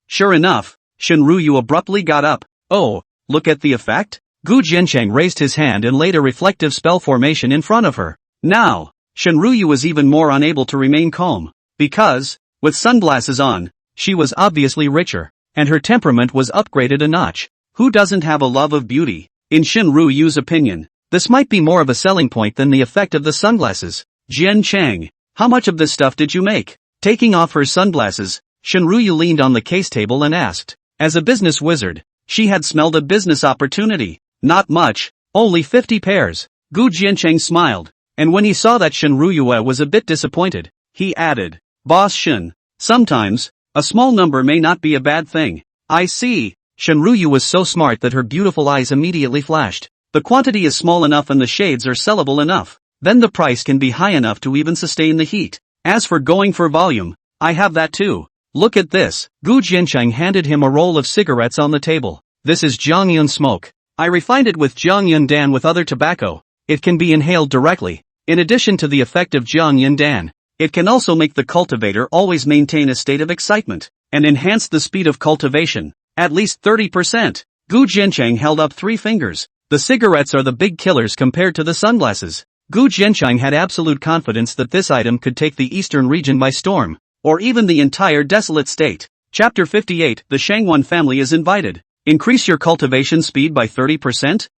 Speaker 1: Sure enough, Shenruyu abruptly got up. Oh, look at the effect? Gu Jiancheng raised his hand and laid a reflective spell formation in front of her. Now, Shenruyu was even more unable to remain calm, because, with sunglasses on, she was obviously richer, and her temperament was upgraded a notch. Who doesn't have a love of beauty? In Shenruyu's opinion, this might be more of a selling point than the effect of the sunglasses. Jiancheng, how much of this stuff did you make? Taking off her sunglasses, Shenruyu leaned on the case table and asked. As a business wizard, she had smelled a business opportunity. Not much, only 50 pairs. Gu Jiancheng smiled, and when he saw that Shenruyu was a bit disappointed, he added, Boss Shen, sometimes, a small number may not be a bad thing. I see. Shenruyu was so smart that her beautiful eyes immediately flashed. The quantity is small enough and the shades are sellable enough. Then the price can be high enough to even sustain the heat. As for going for volume, I have that too. Look at this. Gu Jiancheng handed him a roll of cigarettes on the table. This is Jiangyun smoke. I refined it with Jiangyun Dan with other tobacco. It can be inhaled directly. In addition to the effect of Jiangyun Dan, it can also make the cultivator always maintain a state of excitement, and enhance the speed of cultivation, at least 30%. Gu Jiancheng held up 3 fingers. The cigarettes are the big killers compared to the sunglasses. Gu Jiancheng had absolute confidence that this item could take the eastern region by storm, or even the entire desolate state. Chapter 58, The Shangguan family is invited. Increase your cultivation speed by 30%?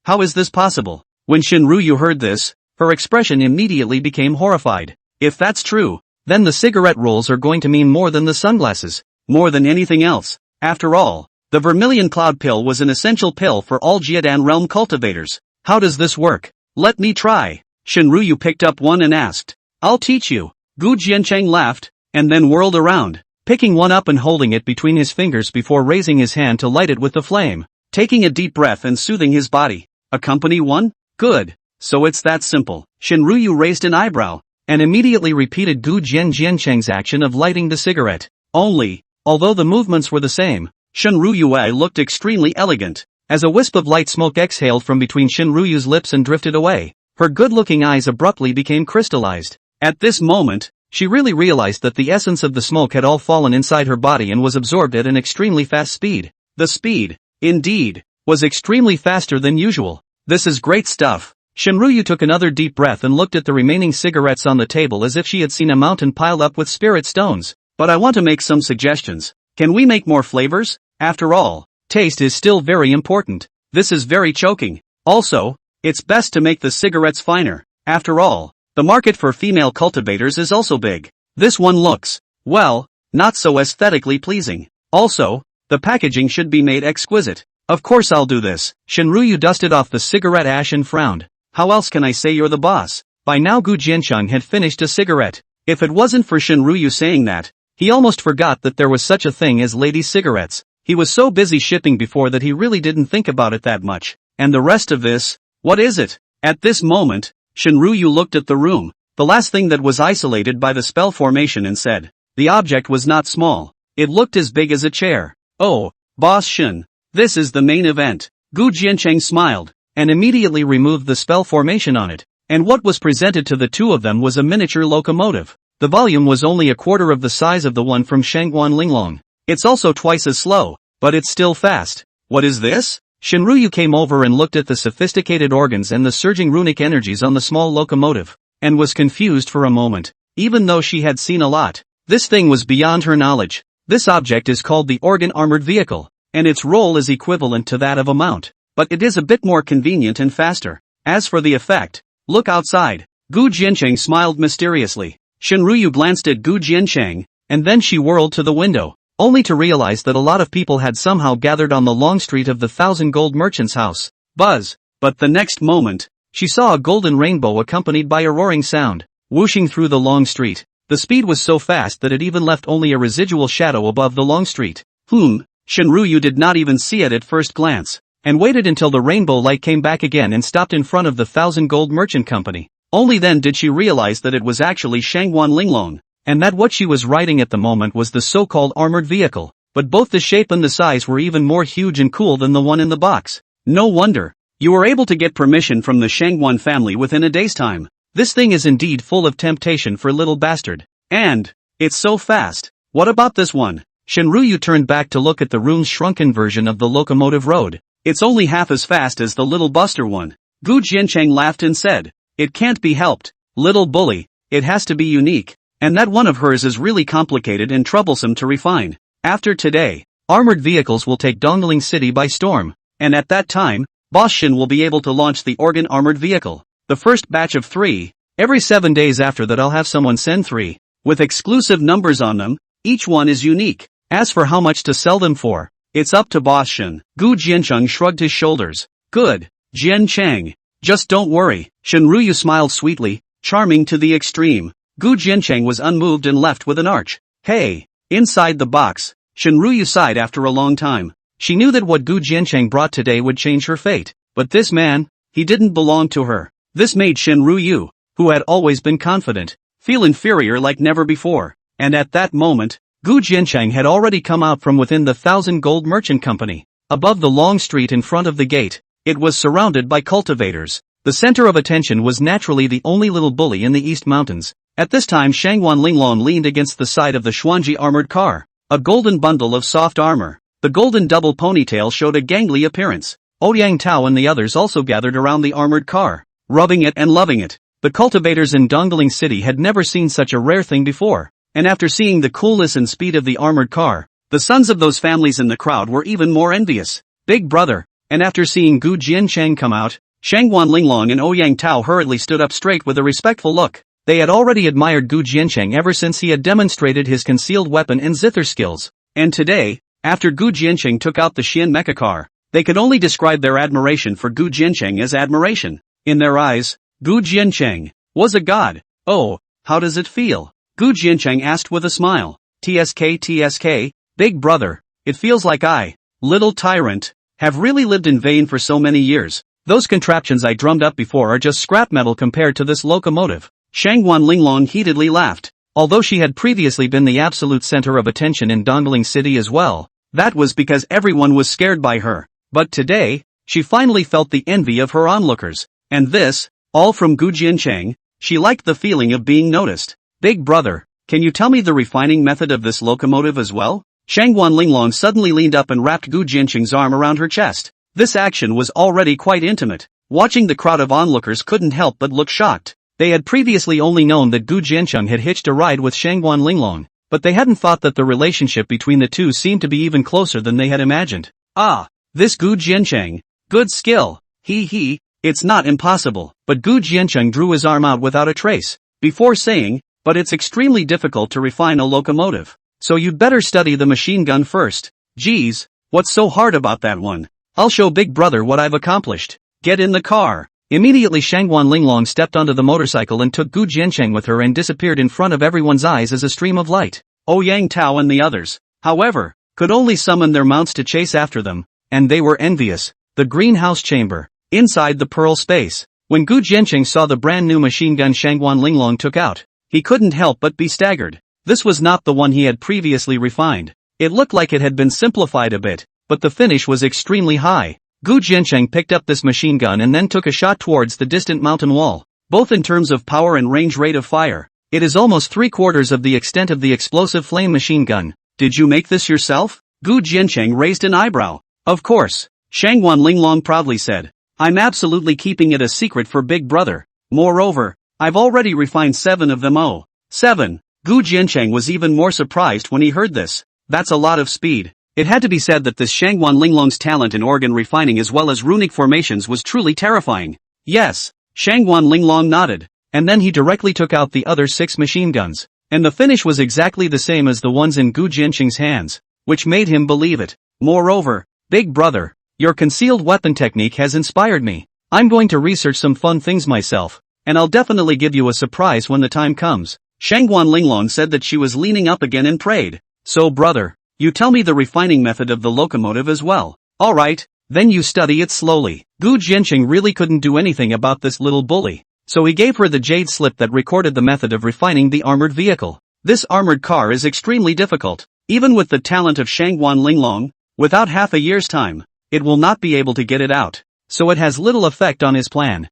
Speaker 1: How is this possible? When Shenruyu heard this, her expression immediately became horrified. If that's true, then the cigarette rolls are going to mean more than the sunglasses, more than anything else. After all, The Vermilion Cloud Pill was an essential pill for all Jiadan realm cultivators. How does this work? Let me try. Shinryu picked up one and asked. I'll teach you. Gu Jiancheng laughed, and then whirled around, picking one up and holding it between his fingers before raising his hand to light it with the flame. Taking a deep breath and soothing his body. Accompany one? Good. So it's that simple. Shinryu raised an eyebrow, and immediately repeated Gu Jiancheng's action of lighting the cigarette. Although the movements were the same, Shinryu looked extremely elegant, as a wisp of light smoke exhaled from between Shinryu's lips and drifted away. Her good-looking eyes abruptly became crystallized. At this moment, she really realized that the essence of the smoke had all fallen inside her body and was absorbed at an extremely fast speed. The speed, indeed, was extremely faster than usual. This is great stuff. Shinryu took another deep breath and looked at the remaining cigarettes on the table as if she had seen a mountain piled up with spirit stones. But I want to make some suggestions. Can we make more flavors? After all, taste is still very important. This is very choking. Also, it's best to make the cigarettes finer. After all, the market for female cultivators is also big. This one looks, well, not so aesthetically pleasing. Also, the packaging should be made exquisite. Of course I'll do this. Shinryu dusted off the cigarette ash and frowned. How else can I say you're the boss? By now Gu Jiancheng had finished a cigarette. If it wasn't for Shinryu saying that, he almost forgot that there was such a thing as ladies' cigarettes. He was so busy shipping before that he really didn't think about it that much. And the rest of this? What is it? At this moment, Shinryu looked at the room, the last thing that was isolated by the spell formation, and said, the object was not small. It looked as big as a chair. Oh, Boss Shin, this is the main event. Gu Jiancheng smiled, and immediately removed the spell formation on it. And what was presented to the two of them was a miniature locomotive. The volume was only a quarter of the size of the one from Shangguan Linglong. It's also twice as slow, but it's still fast. What is this? Shinryu came over and looked at the sophisticated organs and the surging runic energies on the small locomotive, and was confused for a moment. Even though she had seen a lot, this thing was beyond her knowledge. This object is called the Organ Armored Vehicle, and its role is equivalent to that of a mount, but it is a bit more convenient and faster. As for the effect, look outside. Gu Jiancheng smiled mysteriously. Shinryu glanced at Gu Jiancheng, and then she whirled to the window, only to realize that a lot of people had somehow gathered on the long street of the Thousand Gold Merchant's house. Buzz! But the next moment, she saw a golden rainbow accompanied by a roaring sound, whooshing through the long street. The speed was so fast that it even left only a residual shadow above the long street. Shinryu did not even see it at first glance, and waited until the rainbow light came back again and stopped in front of the Thousand Gold Merchant Company. Only then did she realize that it was actually Shangguan Linglong, and that what she was riding at the moment was the so-called armored vehicle, but both the shape and the size were even more huge and cool than the one in the box. No wonder. You were able to get permission from the Shangguan family within a day's time. This thing is indeed full of temptation for little bastard. And, it's so fast. What about this one? Shinryu turned back to look at the room's shrunken version of the locomotive road. It's only half as fast as the little buster one. Gu Jiancheng laughed and said, it can't be helped, little bully, it has to be unique. And that one of hers is really complicated and troublesome to refine. After today, armored vehicles will take Dongling City by storm, and at that time, Boss Shin will be able to launch the Organ Armored Vehicle. The first batch of 3, every 7 days after that I'll have someone send 3, with exclusive numbers on them, each one is unique. As for how much to sell them for, it's up to Boss Shin. Gu Jiancheng shrugged his shoulders. Good, Jiancheng. Just don't worry. Shinryu smiled sweetly, charming to the extreme. Gu Jiancheng was unmoved and left with an arch. Hey, inside the box, Shinryu sighed after a long time. She knew that what Gu Jiancheng brought today would change her fate, but this man, he didn't belong to her. This made Shinryu, who had always been confident, feel inferior like never before. And at that moment, Gu Jiancheng had already come out from within the Thousand Gold Merchant Company. Above the long street in front of the gate, it was surrounded by cultivators. The center of attention was naturally the only little bully in the East Mountains. At this time Shangguan Linglong leaned against the side of the Xuanji armored car, a golden bundle of soft armor. The golden double ponytail showed a gangly appearance. Ouyang Tao and the others also gathered around the armored car, rubbing it and loving it. The cultivators in Dongling City had never seen such a rare thing before, and after seeing the coolness and speed of the armored car, the sons of those families in the crowd were even more envious. Big brother, and after seeing Gu Jiancheng come out, Shangguan Linglong and Ouyang Tao hurriedly stood up straight with a respectful look. They had already admired Gu Jiancheng ever since he had demonstrated his concealed weapon and zither skills, and today, After Gu Jiancheng took out the Xian mecha car, they could only describe their admiration for Gu Jiancheng as admiration. In their eyes, Gu Jiancheng was a god. Oh, how does it feel? Gu Jiancheng asked with a smile. TSK, big brother, it feels like I, little tyrant, have really lived in vain for so many years. Those contraptions I drummed up before are just scrap metal compared to this locomotive. Shangguan Linglong heatedly laughed. Although she had previously been the absolute center of attention in Dongling City as well, that was because everyone was scared by her. But today, she finally felt the envy of her onlookers. And this, all from Gu Jiancheng. She liked the feeling of being noticed. Big brother, can you tell me the refining method of this locomotive as well? Shangguan Linglong suddenly leaned up and wrapped Gu Jiancheng's arm around her chest. This action was already quite intimate. Watching the crowd of onlookers couldn't help but look shocked. They had previously only known that Gu Jiancheng had hitched a ride with Shangguan Linglong, but they hadn't thought that the relationship between the two seemed to be even closer than they had imagined. Ah, this Gu Jiancheng, good skill, it's not impossible. But Gu Jiancheng drew his arm out without a trace, before saying, but it's extremely difficult to refine a locomotive. So you'd better study the machine gun first. Geez, what's so hard about that one? I'll show big brother what I've accomplished. Get in the car. Immediately Shangguan Linglong stepped onto the motorcycle and took Gu Jiancheng with her and disappeared in front of everyone's eyes as a stream of light. Ouyang Tao and the others, however, could only summon their mounts to chase after them, and they were envious. The greenhouse chamber, inside the pearl space. When Gu Jiancheng saw the brand new machine gun Shangguan Linglong took out, he couldn't help but be staggered. This was not the one he had previously refined. It looked like it had been simplified a bit, but the finish was extremely high. Gu Jiancheng picked up this machine gun and then took a shot towards the distant mountain wall. Both in terms of power and range rate of fire, it is almost 3/4 of the extent of the explosive flame machine gun. Did you make this yourself? Gu Jiancheng raised an eyebrow. Of course, Shangguan Linglong proudly said. I'm absolutely keeping it a secret for big brother. Moreover, I've already refined 7 of them. Oh, 7. Gu Jiancheng was even more surprised when he heard this. That's a lot of speed. It had to be said that this Shangguan Linglong's talent in organ refining as well as runic formations was truly terrifying. Yes, Shangguan Linglong nodded, and then he directly took out the other 6 machine guns, and the finish was exactly the same as the ones in Gu Jiancheng's hands, which made him believe it. Moreover, big brother, your concealed weapon technique has inspired me. I'm going to research some fun things myself, and I'll definitely give you a surprise when the time comes. Shangguan Linglong said that she was leaning up again and prayed. So brother, you tell me the refining method of the locomotive as well. Alright, then you study it slowly. Gu Jiancheng really couldn't do anything about this little bully, so he gave her the jade slip that recorded the method of refining the armored vehicle. This armored car is extremely difficult. Even with the talent of Shangguan Linglong, without half a year's time, it will not be able to get it out, so it has little effect on his plan.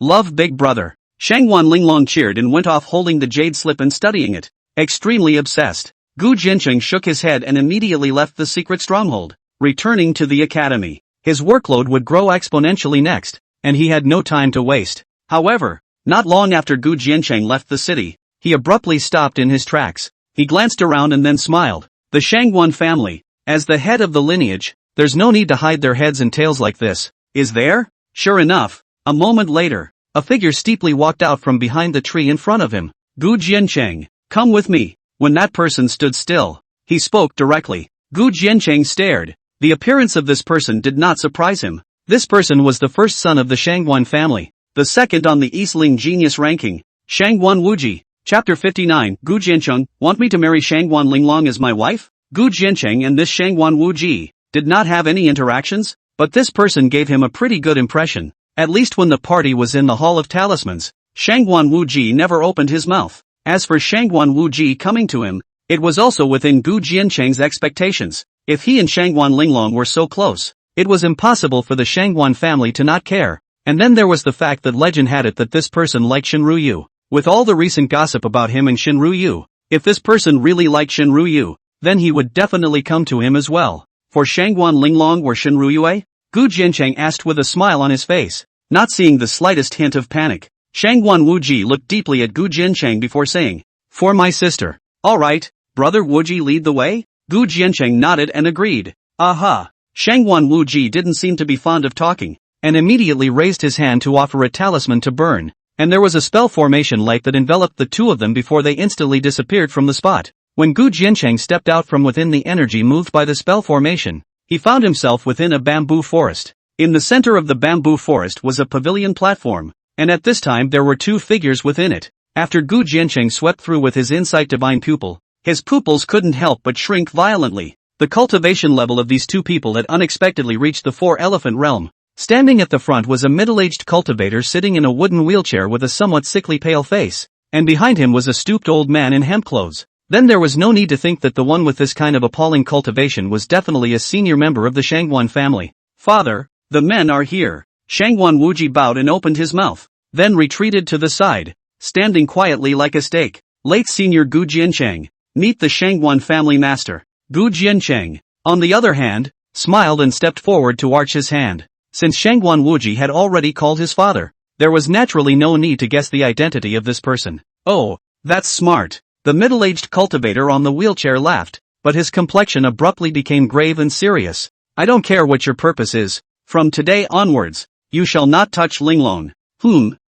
Speaker 1: Love big brother. Shangguan Linglong cheered and went off holding the jade slip and studying it, extremely obsessed. Gu Jiancheng shook his head and immediately left the secret stronghold, returning to the academy. His workload would grow exponentially next, and he had no time to waste. However, not long after Gu Jiancheng left the city, he abruptly stopped in his tracks. He glanced around and then smiled. The Shangguan family, as the head of the lineage, there's no need to hide their heads and tails like this, is there? Sure enough, a moment later, a figure steeply walked out from behind the tree in front of him. Gu Jiancheng, come with me. When that person stood still, he spoke directly. Gu Jiancheng stared. The appearance of this person did not surprise him. This person was the first son of the Shangguan family, the second on the Eastling genius ranking, Shangguan Wuji. Chapter 59. Gu Jiancheng, want me to marry Shangguan Linglong as my wife? Gu Jiancheng and this Shangguan Wuji did not have any interactions, but this person gave him a pretty good impression. At least when the party was in the Hall of Talismans, Shangguan Wuji never opened his mouth. As for Shangguan Wuji coming to him, it was also within Gu Jiancheng's expectations. If he and Shangguan Linglong were so close, it was impossible for the Shangguan family to not care. And then there was the fact that legend had it that this person liked Shinryu. With all the recent gossip about him and Shinryu, if this person really liked Shinryu, then he would definitely come to him as well. For Shangguan Linglong or Shinryu? Gu Jiancheng asked with a smile on his face, not seeing the slightest hint of panic. Shangguan Wuji looked deeply at Gu Jiancheng before saying, for my sister. Alright, brother Wuji lead the way? Gu Jiancheng nodded and agreed. Aha! Shangguan Wuji didn't seem to be fond of talking, and immediately raised his hand to offer a talisman to burn, and there was a spell formation light that enveloped the two of them before they instantly disappeared from the spot. When Gu Jiancheng stepped out from within the energy moved by the spell formation, he found himself within a bamboo forest. In the center of the bamboo forest was a pavilion platform, and at this time there were two figures within it. After Gu Jiancheng swept through with his insight divine pupil, his pupils couldn't help but shrink violently. The cultivation level of these two people had unexpectedly reached the four-elephant realm. Standing at the front was a middle-aged cultivator sitting in a wooden wheelchair with a somewhat sickly pale face, and behind him was a stooped old man in hemp clothes. Then there was no need to think that the one with this kind of appalling cultivation was definitely a senior member of the Shangguan family. "Father, the men are here." Shangguan Wuji bowed and opened his mouth, then retreated to the side, standing quietly like a stake. "Late Senior Gu Jiancheng, meet the Shangguan family master." Gu Jiancheng, on the other hand, smiled and stepped forward to arch his hand. Since Shangguan Wuji had already called his father, there was naturally no need to guess the identity of this person. "Oh, that's smart." The middle-aged cultivator on the wheelchair laughed, but his complexion abruptly became grave and serious. "I don't care what your purpose is. From today onwards, you shall not touch Linglong."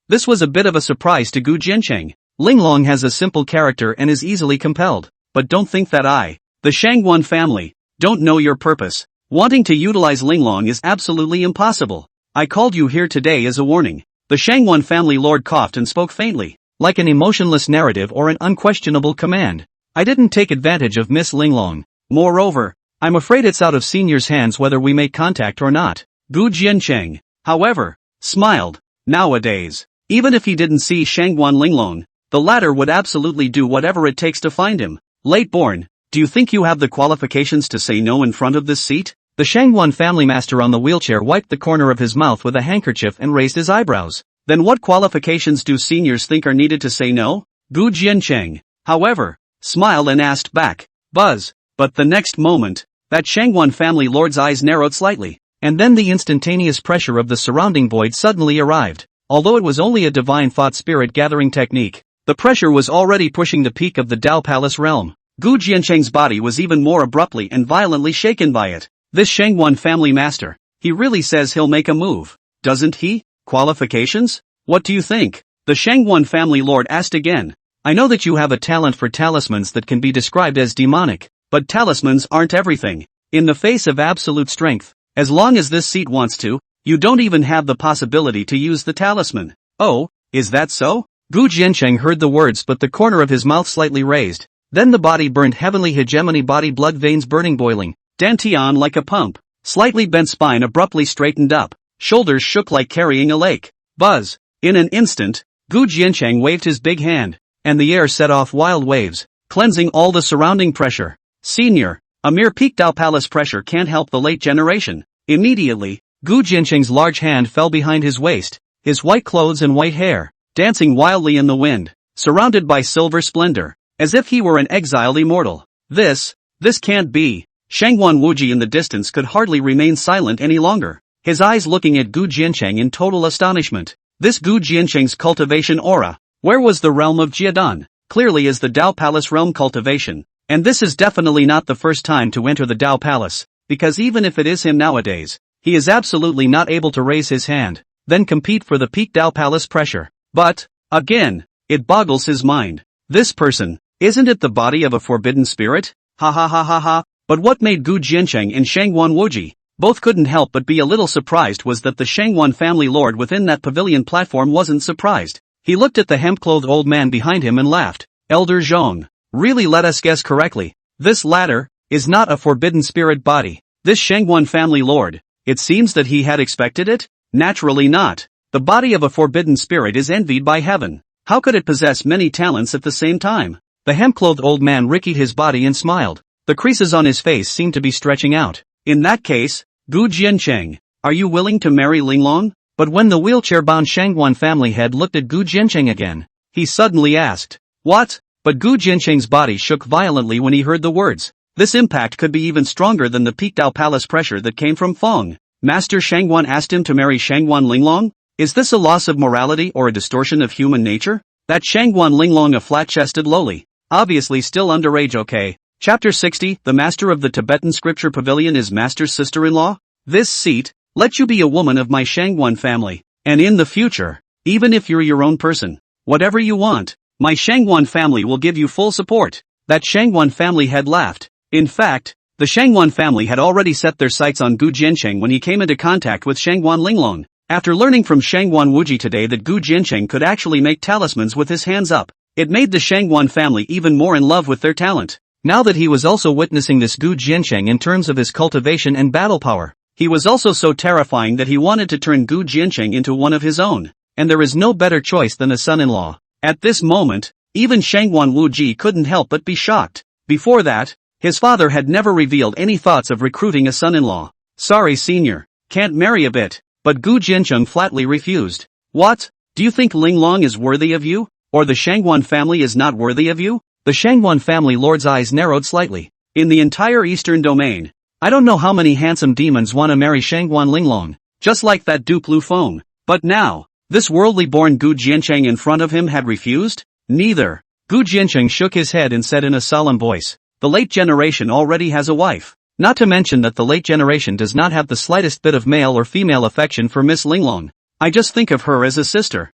Speaker 1: This was a bit of a surprise to Gu Jiancheng. Linglong has a simple character and is easily compelled, but don't think that the Shangguan family, don't know your purpose. Wanting to utilize Linglong is absolutely impossible. I called you here today as a warning. The Shangguan family lord coughed and spoke faintly, like an emotionless narrative or an unquestionable command. "I didn't take advantage of Miss Linglong. Moreover, I'm afraid it's out of Senior's hands whether we make contact or not." Gu Jiancheng, however, smiled. Nowadays, even if he didn't see Shangguan Linglong, the latter would absolutely do whatever it takes to find him. "Late born, do you think you have the qualifications to say no in front of this seat?" The Shangguan family master on the wheelchair wiped the corner of his mouth with a handkerchief and raised his eyebrows. "Then what qualifications do seniors think are needed to say no?" Gu Jiancheng, however, smiled and asked back. "Buzz." But the next moment, that Shangguan family lord's eyes narrowed slightly, and then the instantaneous pressure of the surrounding void suddenly arrived. Although it was only a divine thought spirit gathering technique, the pressure was already pushing the peak of the Dao Palace realm. Gu Jiancheng's body was even more abruptly and violently shaken by it. This Shangguan family master, he really says he'll make a move, doesn't he? Qualifications? What do you think? The Shangguan family lord asked again. "I know that you have a talent for talismans that can be described as demonic, but talismans aren't everything. In the face of absolute strength, as long as this seat wants to, you don't even have the possibility to use the talisman." "Oh, is that so?" Gu Jiancheng heard the words but the corner of his mouth slightly raised. Then the body burned heavenly hegemony body blood veins burning boiling. Dantian like a pump. Slightly bent spine abruptly straightened up. Shoulders shook like carrying a lake. Buzz. In an instant, Gu Jiancheng waved his big hand, and the air set off wild waves, cleansing all the surrounding pressure. "Senior, a mere peak Dao Palace pressure can't help the late generation." Immediately, Gu Jiancheng's large hand fell behind his waist, his white clothes and white hair, dancing wildly in the wind, surrounded by silver splendor, as if he were an exiled immortal. This can't be." Shangguan Wuji in the distance could hardly remain silent any longer, his eyes looking at Gu Jiancheng in total astonishment. This Gu Jiancheng's cultivation aura, where was the realm of Jiedan? Clearly is the Dao Palace realm cultivation, and this is definitely not the first time to enter the Dao Palace, because even if it is him nowadays, he is absolutely not able to raise his hand, then compete for the peak Dao Palace pressure. But, again, it boggles his mind. This person, isn't it the body of a forbidden spirit? Ha ha ha ha ha. But what made Gu Jiancheng and Shangguan Wuji both couldn't help but be a little surprised was that the Shangguan family lord within that pavilion platform wasn't surprised. He looked at the hemp-clothed old man behind him and laughed. "Elder Zhong, really let us guess correctly. This latter is not a forbidden spirit body. This Shangguan family lord, it seems that he had expected it? Naturally not. The body of a forbidden spirit is envied by heaven. How could it possess many talents at the same time?" The hemp-clothed old man rickied his body and smiled. The creases on his face seemed to be stretching out. "In that case, Gu Jiancheng, are you willing to marry Linglong?" But when the wheelchair-bound Shangguan family head looked at Gu Jiancheng again, he suddenly asked, "What?" But Gu Jiancheng's body shook violently when he heard the words. This impact could be even stronger than the peak Dao Palace pressure that came from Feng. Master Shangguan asked him to marry Shangguan Linglong? Is this a loss of morality or a distortion of human nature? That Shangguan Linglong, a flat-chested lowly, obviously still underage. Okay. Chapter 60, the master of the Tibetan scripture pavilion is master's sister-in-law? This seat, let you be a woman of my Shangguan family, and in the future, even if you're your own person, whatever you want, my Shangguan family will give you full support. that Shangwan family had laughed. In fact, the Shangwan family had already set their sights on Gu Jiancheng when he came into contact with Shangwan Linglong. After learning from Shangwan Wuji today that Gu Jiancheng could actually make talismans with his hands up, it made the Shangwan family even more in love with their talent. Now that he was also witnessing this Gu Jiancheng in terms of his cultivation and battle power, he was also so terrifying that he wanted to turn Gu Jiancheng into one of his own, and there is no better choice than a son-in-law. At this moment, even Shangwan Wuji couldn't help but be shocked. Before that, his father had never revealed any thoughts of recruiting a son-in-law. Sorry senior, can't marry a bit. But Gu Jiancheng flatly refused. What? Do you think Linglong is worthy of you? Or the Shangwan family is not worthy of you? The Shangwan family lord's eyes narrowed slightly. In the entire eastern domain, I don't know how many handsome demons want to marry Shangwan Linglong, just like that dupe Lu Feng. But now, this worldly-born Gu Jiancheng in front of him had refused? Neither. Gu Jiancheng shook his head and said in a solemn voice, the late generation already has a wife. Not to mention that the late generation does not have the slightest bit of male or female affection for Miss Linglong. I just think of her as a sister.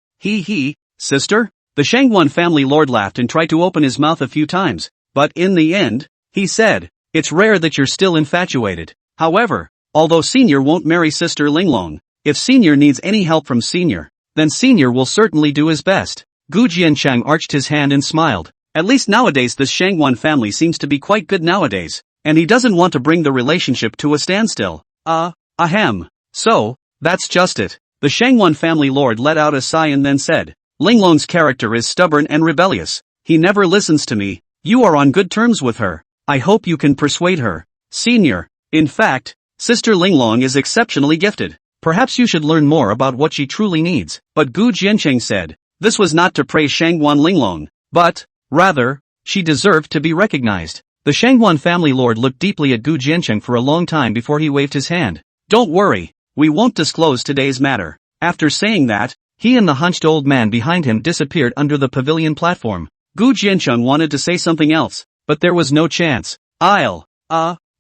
Speaker 1: Sister? The Shangwan family lord laughed and tried to open his mouth a few times, but in the end, he said, it's rare that you're still infatuated. However, although senior won't marry sister Linglong, if senior needs any help from senior, then senior will certainly do his best. Gu Jiancheng arched his hand and smiled. At least nowadays this Shangwan family seems to be quite good nowadays. And he doesn't want to bring the relationship to a standstill. Ahem. So, that's just it. The Shangwan family lord let out a sigh and then said, Linglong's character is stubborn and rebellious. He never listens to me. You are on good terms with her. I hope you can persuade her. Senior. In fact, Sister Linglong is exceptionally gifted. Perhaps you should learn more about what she truly needs. But Gu Jiancheng said, this was not to praise Shangwan Linglong, but, rather, she deserved to be recognized. The Shangwan family lord looked deeply at Gu Jiancheng for a long time before he waved his hand. Don't worry, we won't disclose today's matter. After saying that, he and the hunched old man behind him disappeared under the pavilion platform. Gu Jiancheng wanted to say something else, but there was no chance. I'll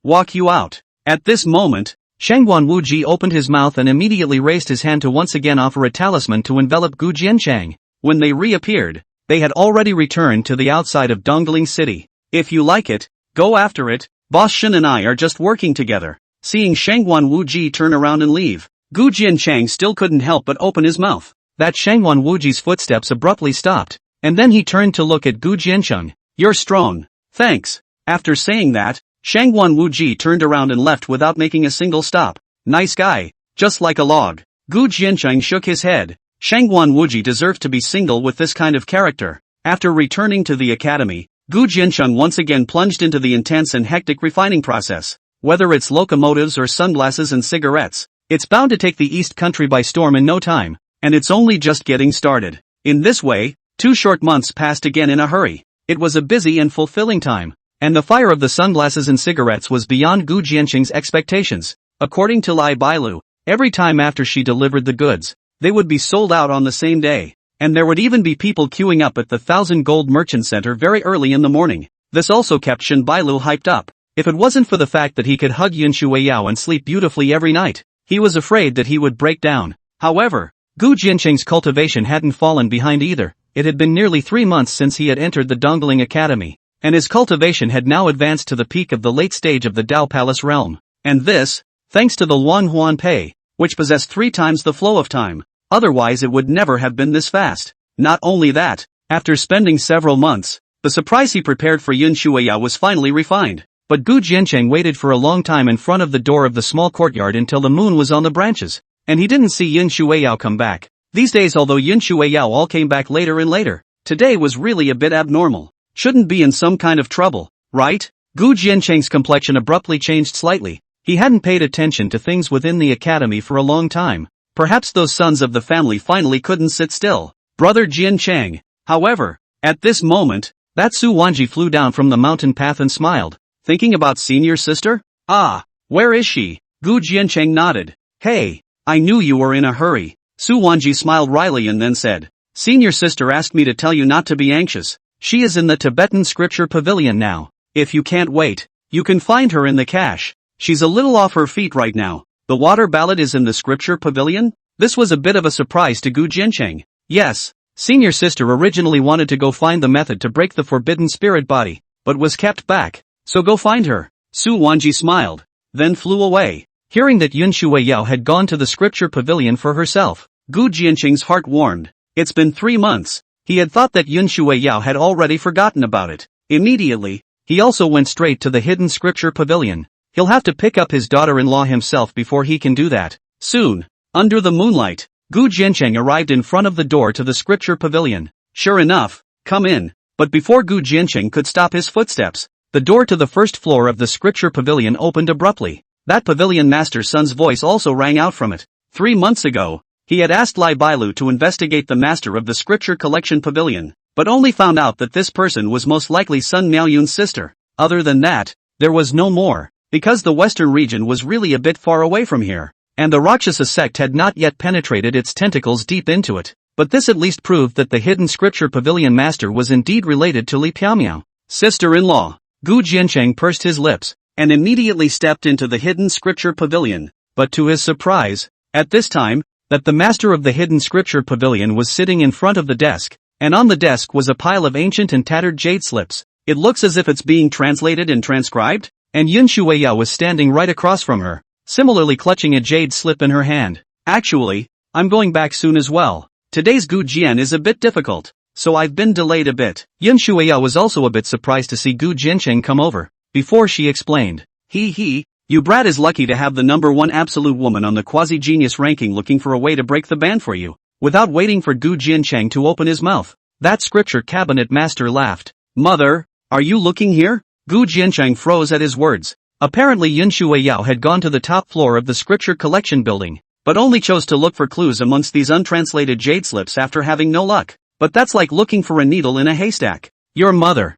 Speaker 1: walk you out. At this moment, Shangwan Wuji opened his mouth and immediately raised his hand to once again offer a talisman to envelop Gu Jiancheng. When they reappeared, they had already returned to the outside of Dongling City. If you like it, go after it. Boss Shen and I are just working together. Seeing Shangwan Wuji turn around and leave, Gu Jiancheng still couldn't help but open his mouth. That Shangwan Wuji's footsteps abruptly stopped, and then he turned to look at Gu Jiancheng. You're strong. Thanks. After saying that, Shangwan Wuji turned around and left without making a single stop. Nice guy, just like a log. Gu Jiancheng shook his head. Shangwan Wuji deserved to be single with this kind of character. After returning to the academy, Gu Jiancheng once again plunged into the intense and hectic refining process. Whether it's locomotives or sunglasses and cigarettes, it's bound to take the East Country by storm in no time, and it's only just getting started. In this way, 2 short months passed again in a hurry. It was a busy and fulfilling time, and the fire of the sunglasses and cigarettes was beyond Gu Jiancheng's expectations. According to Lai Bailu, every time after she delivered the goods, they would be sold out on the same day. And there would even be people queuing up at the 1,000 Gold Merchant Center very early in the morning. This also kept Shen Bailu hyped up. If it wasn't for the fact that he could hug Yun Shuiyao and sleep beautifully every night, he was afraid that he would break down. However, Gu Jiancheng's cultivation hadn't fallen behind either. It had been nearly 3 months since he had entered the Dongling Academy, and his cultivation had now advanced to the peak of the late stage of the Dao Palace realm. And this, thanks to the Luan Huan Pei, which possessed 3 times the flow of time. Otherwise it would never have been this fast. Not only that, after spending several months, the surprise he prepared for Yun Shuiyao was finally refined. But Gu Jiancheng waited for a long time in front of the door of the small courtyard until the moon was on the branches, and he didn't see Yun Shuiyao come back. These days although Yun Shuiyao all came back later and later, today was really a bit abnormal. Shouldn't be in some kind of trouble, right? Gu Jiancheng's complexion abruptly changed slightly. He hadn't paid attention to things within the academy for a long time. Perhaps those sons of the family finally couldn't sit still. Brother Jiancheng. However, at this moment, that Su Wanji flew down from the mountain path and smiled. Thinking about senior sister? Ah, where is she? Gu Jiancheng nodded. Hey, I knew you were in a hurry. Su Wanji smiled wryly and then said, Senior sister asked me to tell you not to be anxious. She is in the Tibetan scripture pavilion now. If you can't wait, you can find her in the cache. She's a little off her feet right now. The water ballad is in the scripture pavilion? This was a bit of a surprise to Gu Jiancheng. Yes, senior sister originally wanted to go find the method to break the forbidden spirit body, but was kept back. So go find her. Su Wanji smiled, then flew away. Hearing that Yun Shuiyao had gone to the scripture pavilion for herself, Gu Jianqing's heart warmed. It's been 3 months. He had thought that Yun Shuiyao had already forgotten about it. Immediately, he also went straight to the hidden scripture pavilion. He'll have to pick up his daughter-in-law himself before he can do that. Soon, under the moonlight, Gu Jianqing arrived in front of the door to the scripture pavilion. Sure enough, come in. But before Gu Jianqing could stop his footsteps, the door to the first floor of the scripture pavilion opened abruptly. That pavilion master's son's voice also rang out from it. 3 months ago, he had asked Lai Bailu to investigate the master of the scripture collection pavilion, but only found out that this person was most likely Sun Miaoyun's sister. Other than that, there was no more, because the western region was really a bit far away from here, and the Rakshasa sect had not yet penetrated its tentacles deep into it. But this at least proved that the hidden scripture pavilion master was indeed related to Li Piaomiao. Sister-in-law. Gu Jianqing pursed his lips, and immediately stepped into the hidden scripture pavilion, but to his surprise, at this time, that the master of the hidden scripture pavilion was sitting in front of the desk, and on the desk was a pile of ancient and tattered jade slips. It looks as if it's being translated and transcribed, and Yun Shuiyao was standing right across from her, similarly clutching a jade slip in her hand. Actually, I'm going back soon as well. Today's Gu Jian is a bit difficult, so I've been delayed a bit. Yun Shuiyao was also a bit surprised to see Gu Jianqing come over. Before she explained, you brat is lucky to have the #1 absolute woman on the quasi-genius ranking looking for a way to break the ban for you. Without waiting for Gu Jianqing to open his mouth, that scripture cabinet master laughed. Mother, are you looking here? Gu Jianqing froze at his words. Apparently Yun Shuiyao had gone to the top floor of the scripture collection building, but only chose to look for clues amongst these untranslated jade slips after having no luck. But that's like looking for a needle in a haystack. Your mother,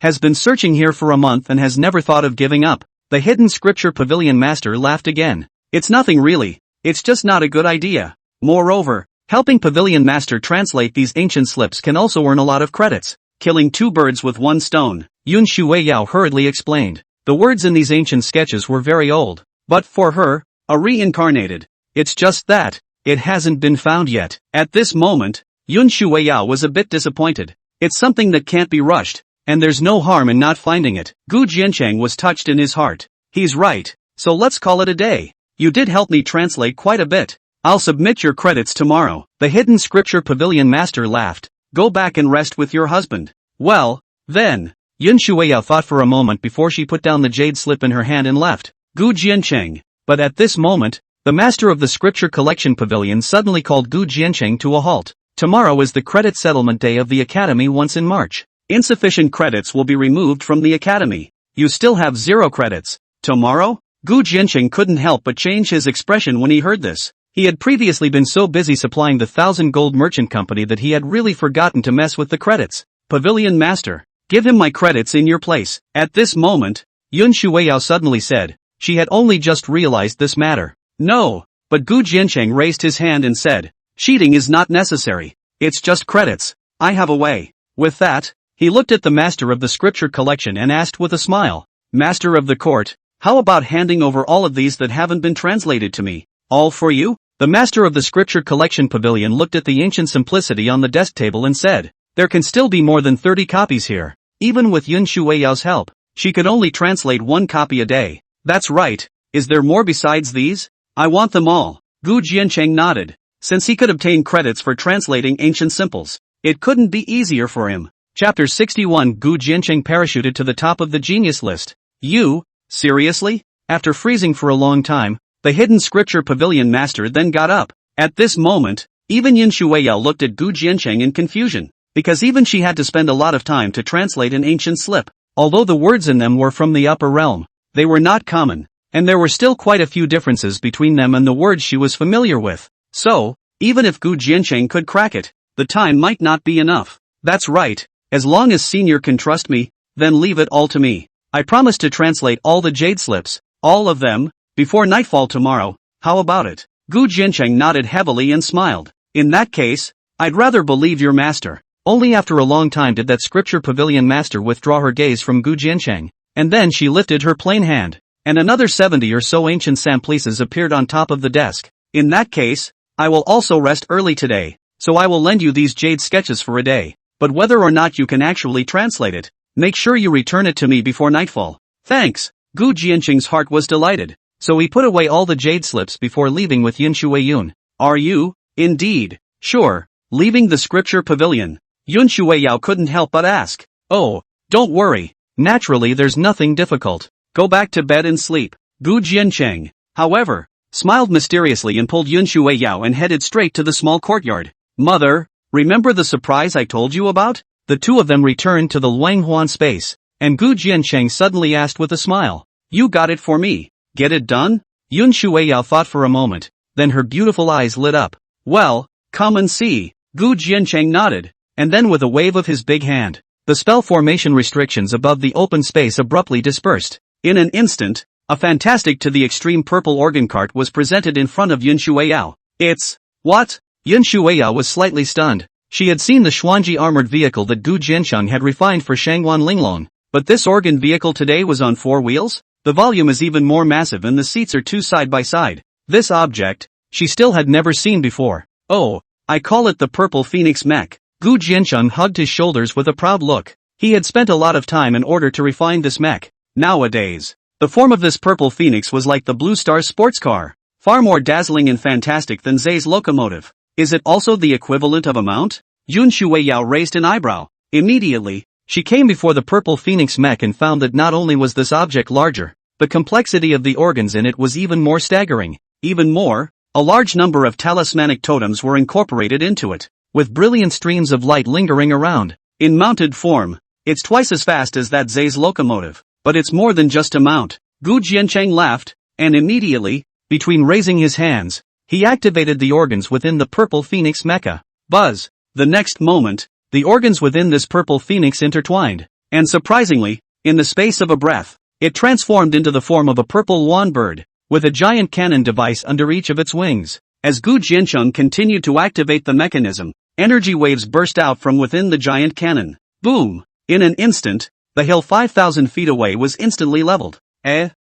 Speaker 1: has been searching here for a month and has never thought of giving up. The hidden scripture pavilion master laughed again. It's nothing really, it's just not a good idea. Moreover, helping pavilion master translate these ancient slips can also earn a lot of credits. Killing 2 birds with 1 stone, Yun Shuiyao hurriedly explained. The words in these ancient sketches were very old, but for her, a reincarnated. It's just that, it hasn't been found yet. At this moment, Yun Shuiyao was a bit disappointed. It's something that can't be rushed, and there's no harm in not finding it. Gu Jianqing was touched in his heart. He's right, so let's call it a day. You did help me translate quite a bit. I'll submit your credits tomorrow. The hidden scripture pavilion master laughed. Go back and rest with your husband. Well, then. Yun Shuiyao thought for a moment before she put down the jade slip in her hand and left. Gu Jianqing. But at this moment, the master of the scripture collection pavilion suddenly called Gu Jianqing to a halt. Tomorrow is the credit settlement day of the academy once in March. Insufficient credits will be removed from the academy. You still have 0 credits. Tomorrow? Gu Jianqing couldn't help but change his expression when he heard this. He had previously been so busy supplying the 1,000 gold merchant company that he had really forgotten to mess with the credits. Pavilion master, give him my credits in your place. At this moment, Yun Shuiyao suddenly said. She had only just realized this matter. No, but Gu Jianqing raised his hand and said, cheating is not necessary. It's just credits. I have a way. With that, he looked at the master of the scripture collection and asked with a smile, Master of the court, how about handing over all of these that haven't been translated to me? All for you? The master of the scripture collection pavilion looked at the ancient simplicity on the desk table and said, there can still be more than 30 copies here. Even with Yun Shuiyao's help, she could only translate 1 copy a day. That's right. Is there more besides these? I want them all. Gu Jianqing nodded. Since he could obtain credits for translating ancient simples, it couldn't be easier for him. Chapter 61 Gu Jianqing parachuted to the top of the genius list. You? Seriously? After freezing for a long time, the hidden scripture pavilion master then got up. At this moment, even Yun Shuiyao looked at Gu Jianqing in confusion, because even she had to spend a lot of time to translate an ancient slip. Although the words in them were from the upper realm, they were not common, and there were still quite a few differences between them and the words she was familiar with. So, even if Gu Jianqing could crack it, the time might not be enough. That's right, as long as senior can trust me, then leave it all to me. I promise to translate all the jade slips, all of them, before nightfall tomorrow. How about it? Gu Jianqing nodded heavily and smiled. In that case, I'd rather believe your master. Only after a long time did that scripture pavilion master withdraw her gaze from Gu Jianqing, and then she lifted her plain hand, and another 70 or so ancient samplices appeared on top of the desk. In that case, I will also rest early today, so I will lend you these jade sketches for a day, but whether or not you can actually translate it, Make sure you return it to me before nightfall. Thanks. Gu Jianqing's heart was delighted, so he put away all the jade slips before leaving with Yun Shuiyun. Are you, indeed, sure, leaving the scripture pavilion? Yun Shuiyao couldn't help but ask. Oh, don't worry. Naturally there's nothing difficult. Go back to bed and sleep. Gu Jianqing, however, smiled mysteriously and pulled Yun Shuiyao and headed straight to the small courtyard. Mother, remember the surprise I told you about? The two of them returned to the Luanghuan space, and Gu Jianqing suddenly asked with a smile. You got it for me. Get it done? Yun Shuiyao thought for a moment, then her beautiful eyes lit up. Well, come and see. Gu Jianqing nodded, and then with a wave of his big hand, the spell formation restrictions above the open space abruptly dispersed. In an instant, a fantastic to the extreme purple organ cart was presented in front of Yun Shuiyao. It's... what? Yun Shuiyao was slightly stunned. She had seen the Xuanji armored vehicle that Gu Jiansheng had refined for Shangwan Linglong, but this organ vehicle today was on 4 wheels? The volume is even more massive and the seats are 2 side by side. This object, she still had never seen before. Oh, I call it the Purple Phoenix mech. Gu Jiansheng hugged his shoulders with a proud look. He had spent a lot of time in order to refine this mech. Nowadays, the form of this Purple Phoenix was like the Blue Star sports car, far more dazzling and fantastic than Zay's locomotive. Is it also the equivalent of a mount? Yun Shuiyao raised an eyebrow. Immediately, she came before the Purple Phoenix mech and found that not only was this object larger, the complexity of the organs in it was even more staggering. Even more, a large number of talismanic totems were incorporated into it, with brilliant streams of light lingering around. In mounted form, it's twice as fast as that Zay's locomotive, but it's more than just a mount. Gu Jiancheng laughed, and immediately, between raising his hands, he activated the organs within the Purple Phoenix mecha. Buzz! The next moment, the organs within this Purple Phoenix intertwined, and surprisingly, in the space of a breath, it transformed into the form of a purple swan bird, with a giant cannon device under each of its wings. As Gu Jiancheng continued to activate the mechanism, energy waves burst out from within the giant cannon. Boom! In an instant, the hill 5,000 feet away was instantly leveled.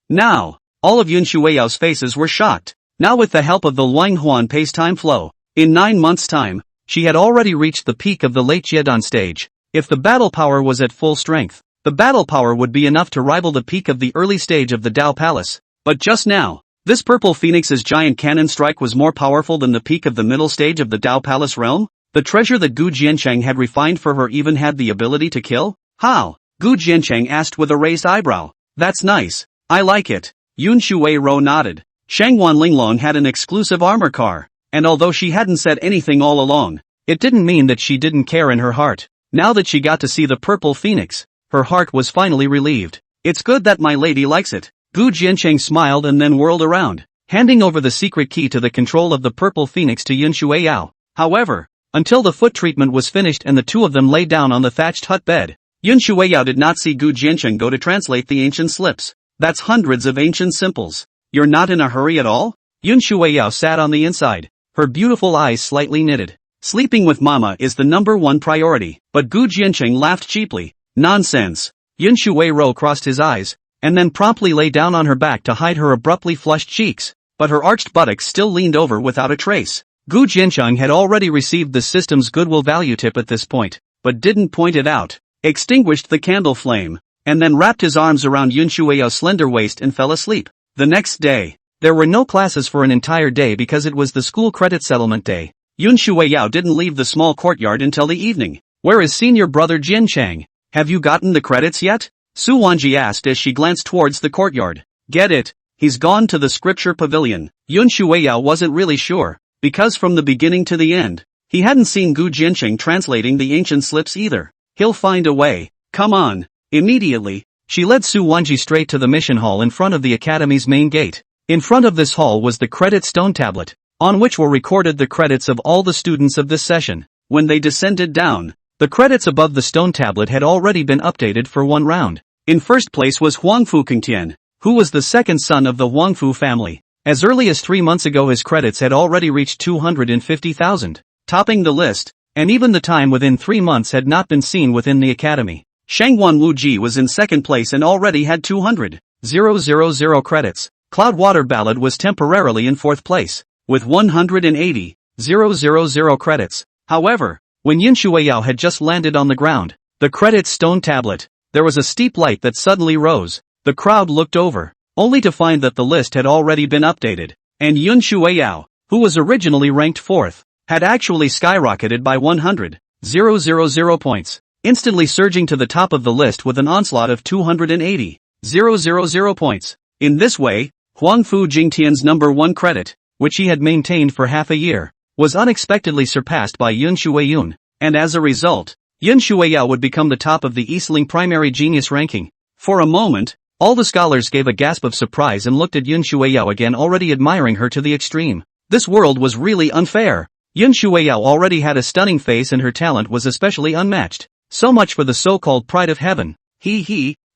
Speaker 1: Now, all of Yun Shuiyao's faces were shocked. Now with the help of the Luanghuan pace-time flow, in 9 months' time, she had already reached the peak of the late Jiedan stage. If the battle power was at full strength, the battle power would be enough to rival the peak of the early stage of the Dao Palace. But just now, this Purple Phoenix's giant cannon strike was more powerful than the peak of the middle stage of the Dao Palace realm? The treasure that Gu Jiancheng had refined for her even had the ability to kill? How? Gu Jiancheng asked with a raised eyebrow. That's nice. I like it. Yun Shuiao nodded. Shangwan Linglong had an exclusive armor car, and although she hadn't said anything all along, it didn't mean that she didn't care in her heart. Now that she got to see the Purple Phoenix, her heart was finally relieved. It's good that my lady likes it. Gu Jiancheng smiled and then whirled around, handing over the secret key to the control of the Purple Phoenix to Yun Shuiao. However, until the foot treatment was finished and the two of them lay down on the thatched hut bed, Yun Shuiao did not see Gu Jiancheng go to translate the ancient slips. That's hundreds of ancient simples. You're not in a hurry at all? Yun Shuiao sat on the inside, her beautiful eyes slightly knitted. Sleeping with Mama is the #1 priority, but Gu Jiancheng laughed cheaply. Nonsense. Yun Shuiao crossed his eyes, and then promptly lay down on her back to hide her abruptly flushed cheeks, but her arched buttocks still leaned over without a trace. Gu Jiancheng had already received the system's goodwill value tip at this point, but didn't point it out, extinguished the candle flame, and then wrapped his arms around Yun Shuiao's slender waist and fell asleep. The next day, there were no classes for an entire day because it was the school credit settlement day. Yun Shuiao didn't leave the small courtyard until the evening. Where is senior brother Jiancheng? Have you gotten the credits yet? Su Wanji asked as she glanced towards the courtyard. Get it, he's gone to the scripture pavilion. Yun Shuiao wasn't really sure, because from the beginning to the end, he hadn't seen Gu Jiancheng translating the ancient slips either. He'll find a way. Come on. Immediately, she led Su Wanji straight to the mission hall in front of the academy's main gate. In front of this hall was the credit stone tablet, on which were recorded the credits of all the students of this session. When they descended down, the credits above the stone tablet had already been updated for 1 round. In first place was Huangfu Kengtian, who was the second son of the Huangfu family. As early as 3 months ago his credits had already reached 250,000, topping the list, and even the time within 3 months had not been seen within the academy. Shangwan Wuji was in second place and already had 200,000 credits. Cloudwater Ballad was temporarily in fourth place, with 180,000 credits. However, when Yun Shuiao had just landed on the ground, the credit stone tablet, there was a steep light that suddenly rose. The crowd looked over, only to find that the list had already been updated, and Yun Shueyao, who was originally ranked 4th, had actually skyrocketed by 100,000 points, instantly surging to the top of the list with an onslaught of 280,000 points. In this way, Huangfu Jingtian's number 1 credit, which he had maintained for half a year, was unexpectedly surpassed by Yun Shueyun, and as a result, Yun Shueyao would become the top of the Eastling primary genius ranking. For a moment, all the scholars gave a gasp of surprise and looked at Yun Shueyao again, already admiring her to the extreme. This world was really unfair. Yun Shueyao already had a stunning face and her talent was especially unmatched. So much for the so-called pride of heaven.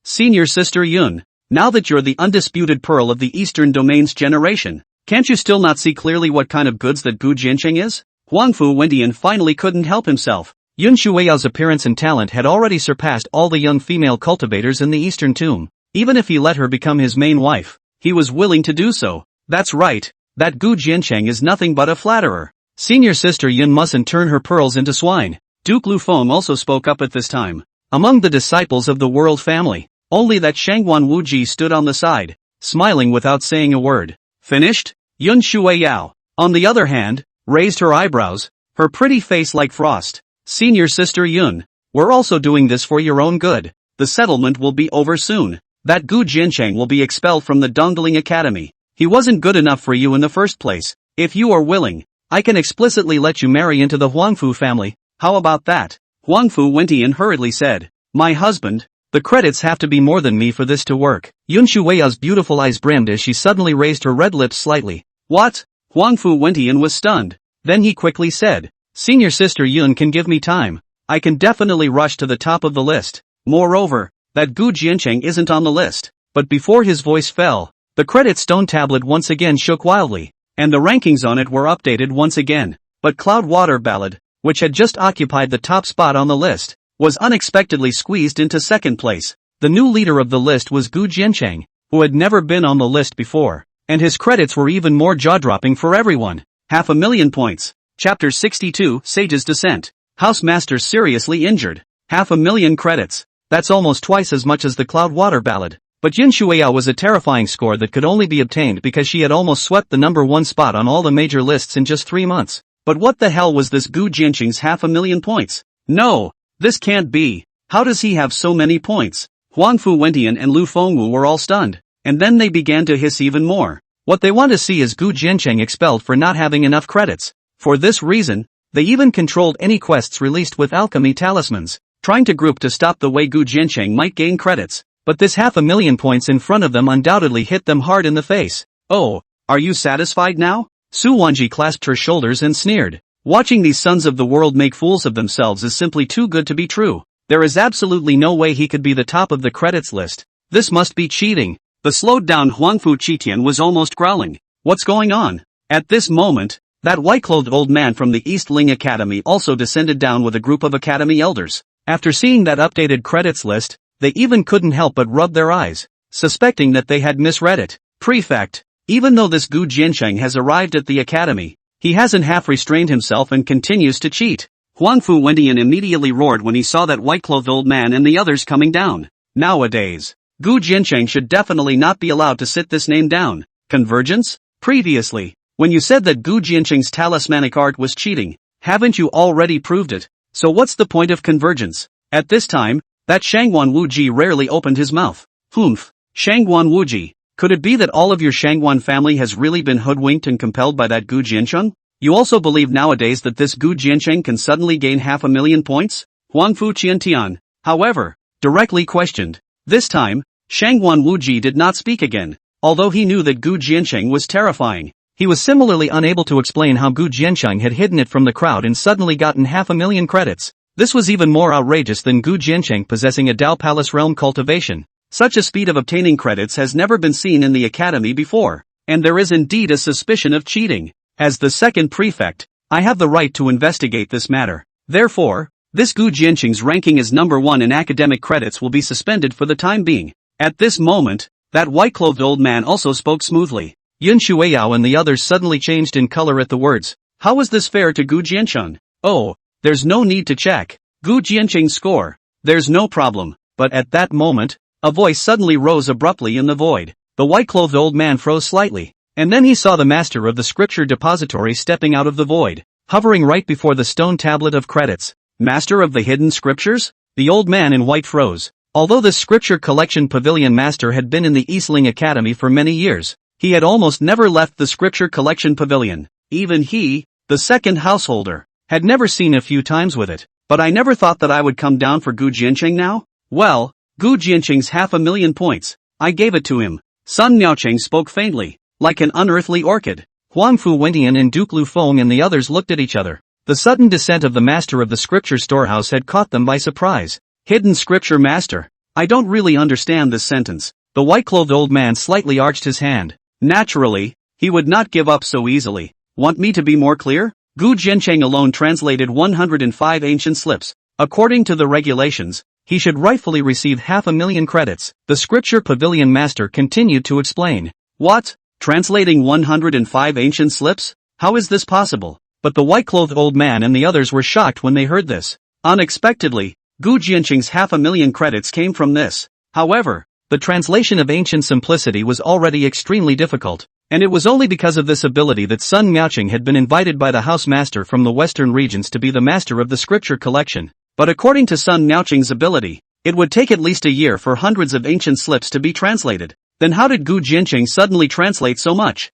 Speaker 1: Senior sister Yun, now that you're the undisputed pearl of the Eastern Domains generation, can't you still not see clearly what kind of goods that Gu Jiancheng is? Huangfu Wendian finally couldn't help himself. Yun Shueyao's appearance and talent had already surpassed all the young female cultivators in the Eastern Tomb. Even if he let her become his main wife, he was willing to do so. That's right, that Gu Jiancheng is nothing but a flatterer. Senior sister Yun mustn't turn her pearls into swine. Duke Lu Feng also spoke up at this time. Among the disciples of the world family, only that Shangguan Wuji stood on the side, smiling without saying a word. Finished? Yun Shueyao, on the other hand, raised her eyebrows, her pretty face like frost. Senior sister Yun, we're also doing this for your own good. The settlement will be over soon. That Gu Jiancheng will be expelled from the Dongling Academy. He wasn't good enough for you in the first place. If you are willing, I can explicitly let you marry into the Huangfu family. How about that? Huangfu Wendian hurriedly said. My husband, the credits have to be more than me for this to work. Yun Shueyao's beautiful eyes brimmed as she suddenly raised her red lips slightly. What? Huangfu Wendian was stunned. Then he quickly said, Senior sister Yun can give me time. I can definitely rush to the top of the list. Moreover, that Gu Jiancheng isn't on the list. But before his voice fell, the credit stone tablet once again shook wildly, and the rankings on it were updated once again. But Cloudwater Ballad, which had just occupied the top spot on the list, was unexpectedly squeezed into second place. The new leader of the list was Gu Jiancheng, who had never been on the list before, and his credits were even more jaw-dropping for everyone. 500,000 points. Chapter 62, Sage's Descent. Housemaster seriously injured. 500,000 credits. That's almost twice as much as the Cloudwater Ballad. But Yun Shueyao was a terrifying score that could only be obtained because she had almost swept the number 1 spot on all the major lists in just 3 months. But what the hell was this Gu Jiancheng's 500,000 points? No, this can't be. How does he have so many points? Huangfu Wendian and Lu Fengwu were all stunned, and then they began to hiss even more. What they want to see is Gu Jiancheng expelled for not having enough credits. For this reason, they even controlled any quests released with alchemy talismans, trying to group to stop the way Gu Jiancheng might gain credits. But this 500,000 points in front of them undoubtedly hit them hard in the face. Oh, are you satisfied now? Su Wanji clasped her shoulders and sneered. Watching these sons of the world make fools of themselves is simply too good to be true. There is absolutely no way he could be the top of the credits list. This must be cheating. The slowed down Huangfu Qitian was almost growling. What's going on? At this moment, that white-clothed old man from the East Ling Academy also descended down with a group of academy elders. After seeing that updated credits list, they even couldn't help but rub their eyes, suspecting that they had misread it. Prefect, even though this Gu Jiancheng has arrived at the academy, he hasn't half restrained himself and continues to cheat. Huangfu Wendian immediately roared when he saw that white-clothed old man and the others coming down. Nowadays, Gu Jiancheng should definitely not be allowed to sit this name down. Convergence? Previously, when you said that Gu Jiancheng's talismanic art was cheating, haven't you already proved it? So what's the point of convergence? At this time, that Shangguan Wuji rarely opened his mouth. Humph, Shangguan Wuji, could it be that all of your Shangguan family has really been hoodwinked and compelled by that Gu Jiancheng? You also believe nowadays that this Gu Jiancheng can suddenly gain 500,000 points? Huangfu Qiantian, however, directly questioned. This time, Shangguan Wuji did not speak again, although he knew that Gu Jiancheng was terrifying. He was similarly unable to explain how Gu Jiancheng had hidden it from the crowd and suddenly gotten 500,000 credits. This was even more outrageous than Gu Jiancheng possessing a Dao Palace realm cultivation. Such a speed of obtaining credits has never been seen in the academy before, and there is indeed a suspicion of cheating. As the second prefect, I have the right to investigate this matter. Therefore, this Gu Jiancheng's ranking as number 1 in academic credits will be suspended for the time being. At this moment, that white-clothed old man also spoke smoothly. Yun Shueyao and the others suddenly changed in color at the words. How is this fair to Gu Jiancheng? Oh, there's no need to check Gu Jiancheng's score. There's no problem. But at that moment, a voice suddenly rose abruptly in the void. The white-clothed old man froze slightly, and then he saw the master of the scripture depository stepping out of the void, hovering right before the stone tablet of credits. Master of the hidden scriptures? The old man in white froze. Although the scripture collection pavilion master had been in the Eastling Academy for many years, he had almost never left the scripture collection pavilion. Even he, the second householder, had never seen a few times with it. But I never thought that I would come down for Gu Jiancheng now? Well, Gu Jiancheng's 500,000 points. I gave it to him. Sun Miaocheng spoke faintly, like an unearthly orchid. Huangfu Wentian and Duke Lu Feng and the others looked at each other. The sudden descent of the master of the scripture storehouse had caught them by surprise. Hidden scripture master. I don't really understand this sentence. The white-clothed old man slightly arched his hand. Naturally, he would not give up so easily. Want me to be more clear? Gu Jiancheng alone translated 105 ancient slips. According to the regulations, he should rightfully receive 500,000 credits. The scripture pavilion master continued to explain. What? Translating 105 ancient slips? How is this possible? But the white-clothed old man and the others were shocked when they heard this. Unexpectedly, Gu Jiancheng's 500,000 credits came from this. However, the translation of ancient simplicity was already extremely difficult, and it was only because of this ability that Sun Miaocheng had been invited by the house master from the western regions to be the master of the scripture collection. But according to Sun Miaocheng's ability, it would take at least a year for hundreds of ancient slips to be translated. Then how did Gu Jiancheng suddenly translate so much?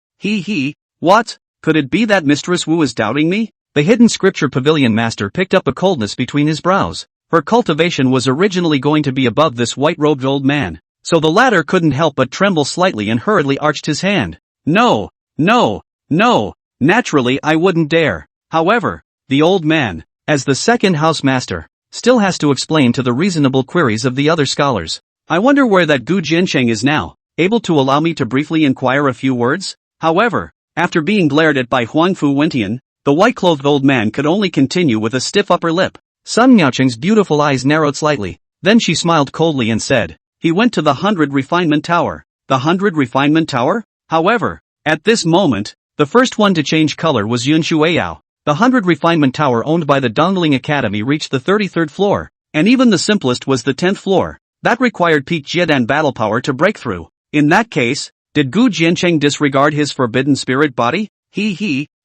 Speaker 1: What? Could it be that Mistress Wu is doubting me? The hidden scripture pavilion master picked up a coldness between his brows. Her cultivation was originally going to be above this white-robed old man, so the latter couldn't help but tremble slightly and hurriedly arched his hand. No, naturally I wouldn't dare. However, the old man, as the second house master, still has to explain to the reasonable queries of the other scholars. I wonder where that Gu Jiancheng is now, able to allow me to briefly inquire a few words? However, after being glared at by Huangfu Wentian, the white-clothed old man could only continue with a stiff upper lip. Sun Miaocheng's beautiful eyes narrowed slightly, then she smiled coldly and said, he went to the 100 Refinement Tower. The 100 Refinement Tower? However, at this moment, the first one to change color was Yun Shueyao. The 100 Refinement Tower owned by the Dongling Academy reached the 33rd floor, and even the simplest was the 10th floor. That required peak Jiedan battle power to break through. In that case, did Gu Jiancheng disregard his forbidden spirit body?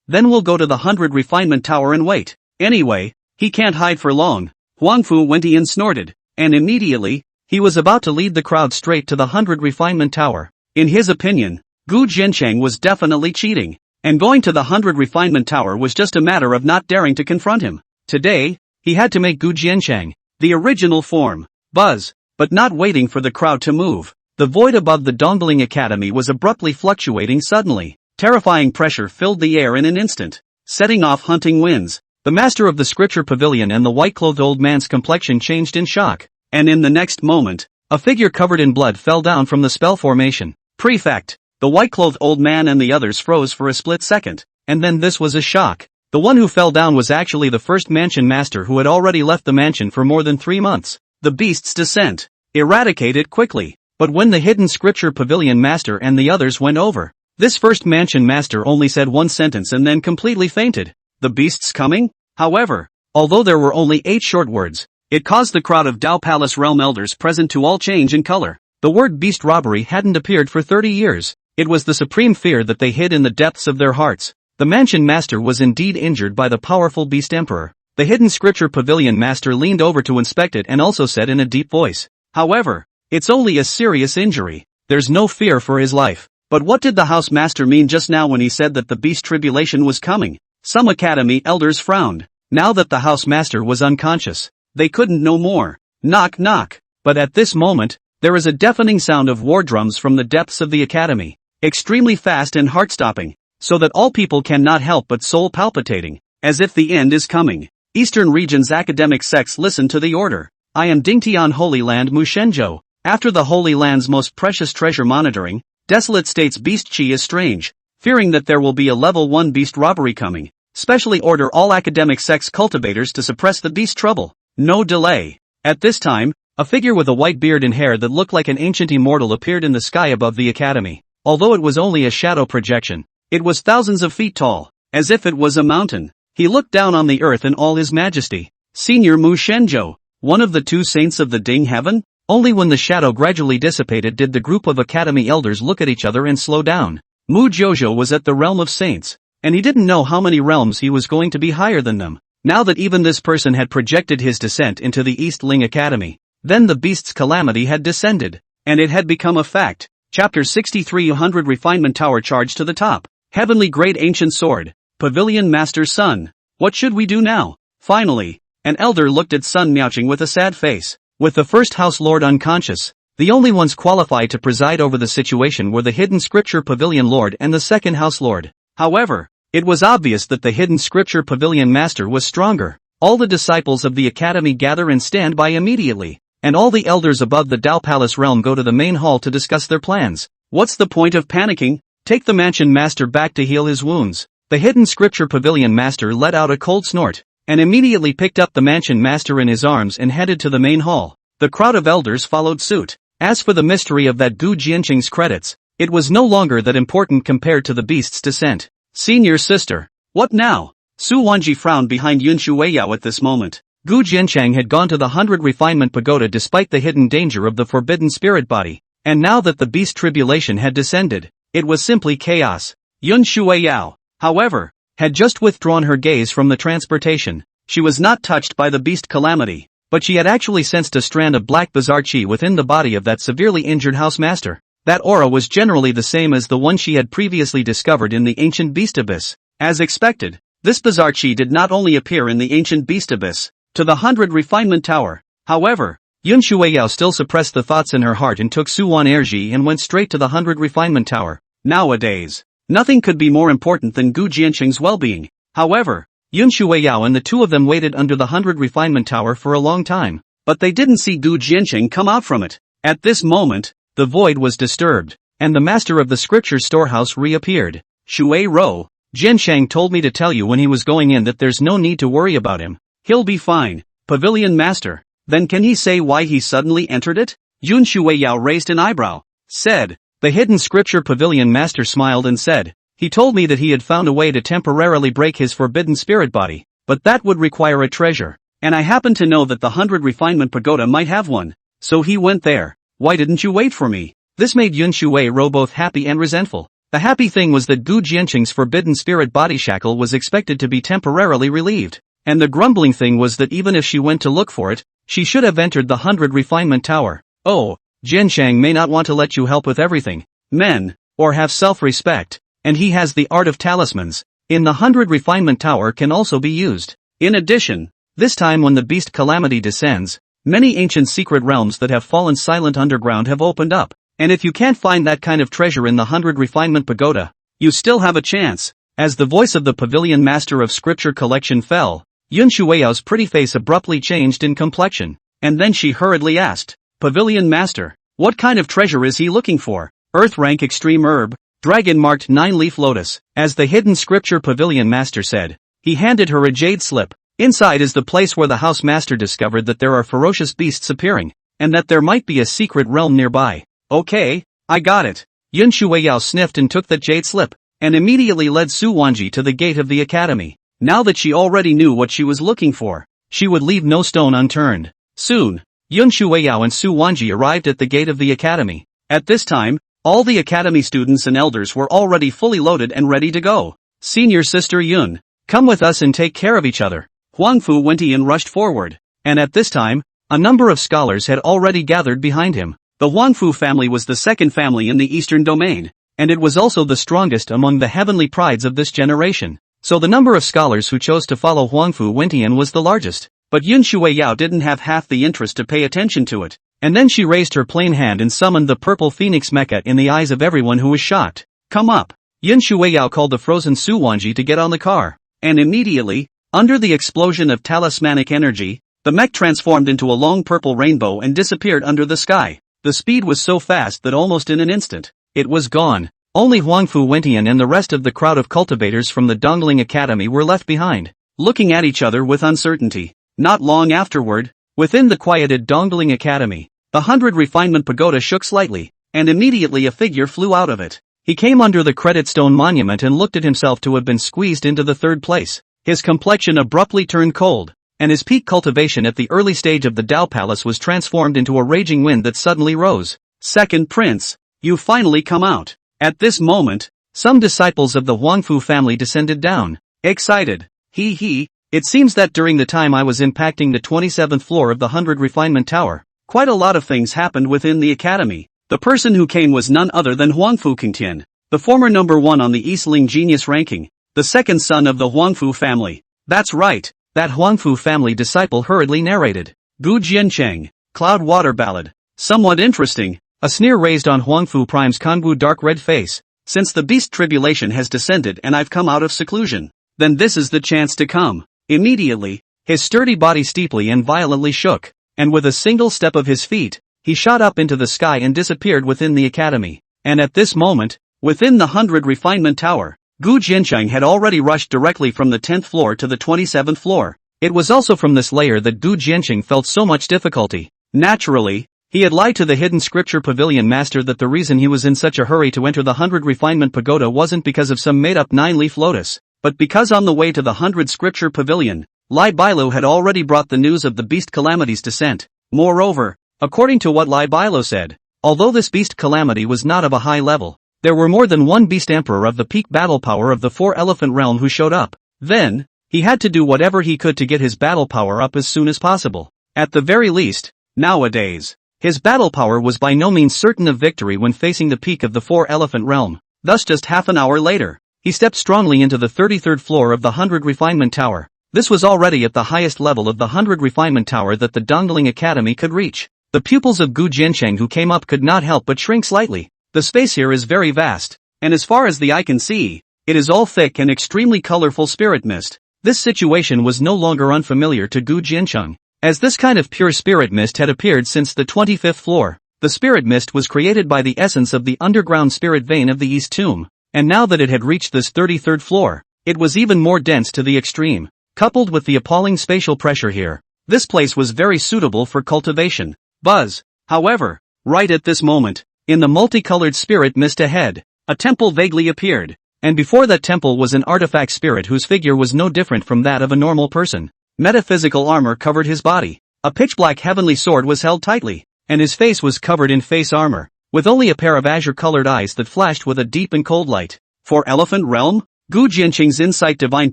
Speaker 1: Then we'll go to the 100 Refinement Tower and wait. Anyway, he can't hide for long. Huangfu Wentian snorted, and immediately, he was about to lead the crowd straight to the 100 Refinement Tower. In his opinion, Gu Jiancheng was definitely cheating. And going to the 100 Refinement Tower was just a matter of not daring to confront him. Today, he had to make Gu Jiancheng, the original form, buzz, but not waiting for the crowd to move. The void above the Dongling Academy was abruptly fluctuating suddenly. Terrifying pressure filled the air in an instant, setting off hunting winds. The master of the scripture pavilion and the white-clothed old man's complexion changed in shock. And in the next moment, a figure covered in blood fell down from the spell formation. Prefect! The white-clothed old man and the others froze for a split second, and then this was a shock. The one who fell down was actually the first mansion master who had already left the mansion for more than 3 months. The beast's descent. Eradicate it quickly. But when the hidden scripture pavilion master and the others went over, this first mansion master only said one sentence and then completely fainted. The beast's coming? However, although there were only 8 short words, it caused the crowd of Dao Palace realm elders present to all change in color. The word beast robbery hadn't appeared for 30 years. It was the supreme fear that they hid in the depths of their hearts. The mansion master was indeed injured by the powerful beast emperor. The hidden scripture pavilion master leaned over to inspect it and also said in a deep voice, however, it's only a serious injury. There's no fear for his life. But what did the house master mean just now when he said that the beast tribulation was coming? Some academy elders frowned. Now that the house master was unconscious, they couldn't know more. Knock knock. But at this moment, there is a deafening sound of war drums from the depths of the academy. Extremely fast and heart-stopping, so that all people cannot help but soul palpitating, as if the end is coming. Eastern region's academic sects listen to the order. I am Dingtian Holy Land Mushenzhou. After the Holy Land's most precious treasure monitoring, Desolate State's beast chi is strange, fearing that there will be a level 1 beast robbery coming. Specially order all academic sects cultivators to suppress the beast trouble. No delay. At this time, a figure with a white beard and hair that looked like an ancient immortal appeared in the sky above the academy. Although it was only a shadow projection, it was thousands of feet tall, as if it was a mountain. He looked down on the earth in all his majesty. Senior Mu Shenzhou, one of the 2 saints of the Ding heaven? Only when the shadow gradually dissipated did the group of academy elders look at each other and slow down. Mu Jojo was at the realm of saints, and he didn't know how many realms he was going to be higher than them. Now that even this person had projected his descent into the East Ling Academy, then the beast's calamity had descended, and it had become a fact. Chapter 63 100 Refinement Tower charged to the top. Heavenly Great Ancient Sword. Pavilion Master's son. What should we do now? Finally, an elder looked at Sun Miaoqing with a sad face. With the first house lord unconscious, the only ones qualified to preside over the situation were the Hidden Scripture Pavilion Lord and the second house lord. However, it was obvious that the Hidden Scripture Pavilion Master was stronger. All the disciples of the academy gather and stand by immediately, and all the elders above the Dao Palace realm go to the main hall to discuss their plans. What's the point of panicking? Take the Mansion Master back to heal his wounds. The Hidden Scripture Pavilion Master let out a cold snort, and immediately picked up the Mansion Master in his arms and headed to the main hall. The crowd of elders followed suit. As for the mystery of that Gu Jianqing's credits, it was no longer that important compared to the beast's descent. Senior sister. What now? Su Wanji frowned behind Yun Shuiyao at this moment. Gu Jianqing had gone to the 100 Refinement Pagoda despite the hidden danger of the forbidden spirit body, and now that the beast tribulation had descended, it was simply chaos. Yun Shuiyao, however, had just withdrawn her gaze from the transportation. She was not touched by the beast calamity, but she had actually sensed a strand of black bizarre chi within the body of that severely injured housemaster. That aura was generally the same as the one she had previously discovered in the ancient beast abyss. As expected, this bizarre chi did not only appear in the ancient beast abyss, to the 100 Refinement Tower. However, Yun Shuiyao still suppressed the thoughts in her heart and took Suwan Erji and went straight to the 100 Refinement Tower. Nowadays, nothing could be more important than Gu Jianqing's well-being. However, Yun Shuiyao and the two of them waited under the 100 Refinement Tower for a long time, but they didn't see Gu Jianqing come out from it. At this moment, the void was disturbed, and the master of the scripture storehouse reappeared. Shui Ro, Jianshang told me to tell you when he was going in that there's no need to worry about him. He'll be fine. Pavilion Master. Then can he say why he suddenly entered it? Yun Shuiyao raised an eyebrow. Said. The Hidden Scripture Pavilion Master smiled and said, he told me that he had found a way to temporarily break his forbidden spirit body, but that would require a treasure, and I happen to know that the 100 Refinement Pagoda might have one. So he went there. Why didn't you wait for me? This made Yun Shuiyao both happy and resentful. The happy thing was that Gu Jianqing's forbidden spirit body shackle was expected to be temporarily relieved, and the grumbling thing was that even if she went to look for it, she should have entered the 100 Refinement Tower. Oh, Jianshang may not want to let you help with everything, men, or have self-respect, and he has the art of talismans, in the 100 Refinement Tower can also be used. In addition, this time when the beast calamity descends, many ancient secret realms that have fallen silent underground have opened up, and if you can't find that kind of treasure in the 100 Refinement Pagoda, you still have a chance. As the voice of the Pavilion Master of Scripture Collection fell, Yun Shuiyao's pretty face abruptly changed in complexion, and then she hurriedly asked, Pavilion Master, what kind of treasure is he looking for? Earth rank extreme herb, dragon marked 9-leaf lotus. As the Hidden Scripture Pavilion Master said, he handed her a jade slip. Inside is the place where the house master discovered that there are ferocious beasts appearing, and that there might be a secret realm nearby. Okay, I got it. Yun Shuiyao sniffed and took the jade slip, and immediately led Su Wanji to the gate of the academy. Now that she already knew what she was looking for, she would leave no stone unturned. Soon, Yun Shuiyao and Su Wanji arrived at the gate of the academy. At this time, all the academy students and elders were already fully loaded and ready to go. Senior sister Yun, come with us and take care of each other. Huangfu Wentian rushed forward, and at this time, a number of scholars had already gathered behind him. The Huangfu family was the second family in the eastern domain, and it was also the strongest among the heavenly prides of this generation. So the number of scholars who chose to follow Huangfu Wentian was the largest. But Yun Shuiyao didn't have half the interest to pay attention to it, and then she raised her plain hand and summoned the purple phoenix mecha in the eyes of everyone who was shocked. Come up. Yun Shuiyao called the frozen Su Wanji to get on the car, and immediately, under the explosion of talismanic energy, the mech transformed into a long purple rainbow and disappeared under the sky. The speed was so fast that almost in an instant, it was gone. Only Huangfu Wentian and the rest of the crowd of cultivators from the Dongling Academy were left behind, looking at each other with uncertainty. Not long afterward, within the quieted Dongling Academy, the 100 Refinement Pagoda shook slightly, and immediately a figure flew out of it. He came under the credit stone monument and looked at himself to have been squeezed into the third place. His complexion abruptly turned cold, and his peak cultivation at the early stage of the Tao Palace was transformed into a raging wind that suddenly rose. Second Prince, you've finally come out. At this moment, some disciples of the Huangfu family descended down. Excited. It seems that during the time I was impacting the 27th floor of the 100 Refinement Tower, quite a lot of things happened within the academy. The person who came was none other than Huangfu Qingtian, the former #1 on the Eastling Genius ranking, the second son of the Huangfu family. That's right, that Huangfu family disciple hurriedly narrated. Gu Jiancheng, Cloud Water Ballad. Somewhat interesting, a sneer raised on Huangfu Prime's Kangwu dark red face. Since the beast tribulation has descended and I've come out of seclusion, then this is the chance to come. Immediately, his sturdy body steeply and violently shook, and with a single step of his feet, he shot up into the sky and disappeared within the academy. And at this moment, within the 100 Refinement Tower, Gu Jiancheng had already rushed directly from the 10th floor to the 27th floor. It was also from this layer that Gu Jiancheng felt so much difficulty. Naturally, he had lied to the hidden scripture pavilion master that the reason he was in such a hurry to enter the 100 Refinement Pagoda wasn't because of some made-up 9-leaf lotus, but because on the way to the 100 Scripture Pavilion, Lai Bailu had already brought the news of the Beast Calamity's descent. Moreover, according to what Lai Bailu said, although this Beast Calamity was not of a high level, there were more than one Beast Emperor of the peak battle power of the 4-elephant realm who showed up. Then, he had to do whatever he could to get his battle power up as soon as possible. At the very least, nowadays, his battle power was by no means certain of victory when facing the peak of the 4-elephant realm. Thus just half an hour later, he stepped strongly into the 33rd floor of the 100 Refinement Tower. This was already at the highest level of the 100 Refinement Tower that the Dongling Academy could reach. The pupils of Gu Jiancheng who came up could not help but shrink slightly. The space here is very vast, and as far as the eye can see, it is all thick and extremely colorful spirit mist. This situation was no longer unfamiliar to Gu Jiancheng, as this kind of pure spirit mist had appeared since the 25th floor. The spirit mist was created by the essence of the underground spirit vein of the East Tomb. And now that it had reached this 33rd floor, it was even more dense to the extreme. Coupled with the appalling spatial pressure here, this place was very suitable for cultivation. Buzz. However, right at this moment, in the multicolored spirit mist ahead, a temple vaguely appeared, and before that temple was an artifact spirit whose figure was no different from that of a normal person. Metaphysical armor covered his body, a pitch-black heavenly sword was held tightly, and his face was covered in face armor, with only a pair of azure-colored eyes that flashed with a deep and cold light. For Elephant Realm? Gu Jiancheng's insight divine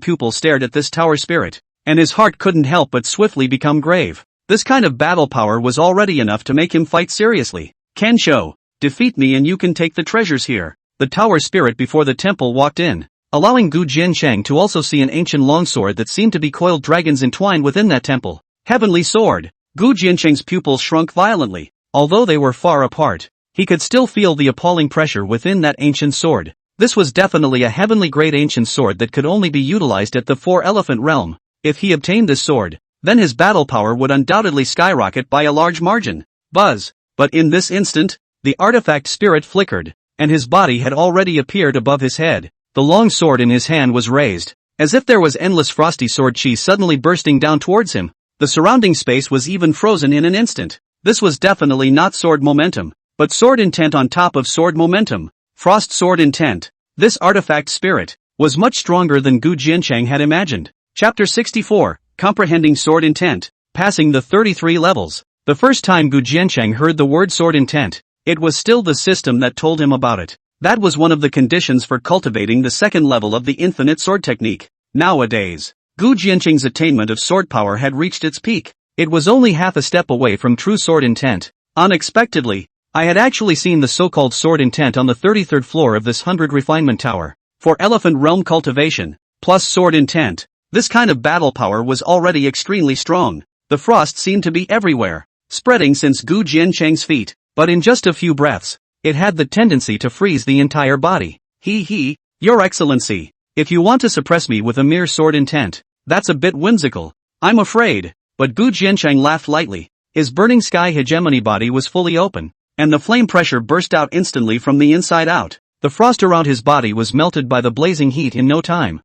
Speaker 1: pupil stared at this tower spirit, and his heart couldn't help but swiftly become grave. This kind of battle power was already enough to make him fight seriously. Kensho, defeat me and you can take the treasures here. The tower spirit before the temple walked in, allowing Gu Jiancheng to also see an ancient longsword that seemed to be coiled dragons entwined within that temple. Heavenly sword. Gu Jiancheng's pupils shrunk violently. Although they were far apart, he could still feel the appalling pressure within that ancient sword. This was definitely a heavenly grade ancient sword that could only be utilized at the 4-elephant realm. If he obtained this sword, then his battle power would undoubtedly skyrocket by a large margin. Buzz. But in this instant, the artifact spirit flickered, and his body had already appeared above his head. The long sword in his hand was raised, as if there was endless frosty sword chi suddenly bursting down towards him. The surrounding space was even frozen in an instant. This was definitely not sword momentum, but sword intent on top of sword momentum. Frost sword intent. This artifact spirit was much stronger than Gu Jiancheng had imagined. Chapter 64, Comprehending Sword Intent, Passing the 33 Levels. The first time Gu Jiancheng heard the word sword intent, it was still the system that told him about it. That was one of the conditions for cultivating the second level of the infinite sword technique. Nowadays, Gu Jiancheng's attainment of sword power had reached its peak. It was only half a step away from true sword intent. Unexpectedly, I had actually seen the so-called sword intent on the 33rd floor of this 100 Refinement Tower. For Elephant Realm cultivation, plus sword intent, this kind of battle power was already extremely strong. The frost seemed to be everywhere, spreading since Gu Jiancheng's feet, but in just a few breaths, it had the tendency to freeze the entire body. Your Excellency, if you want to suppress me with a mere sword intent, that's a bit whimsical, I'm afraid. But Gu Jiancheng laughed lightly. His burning sky hegemony body was fully open, and the flame pressure burst out instantly from the inside out. The frost around his body was melted by the blazing heat in no time.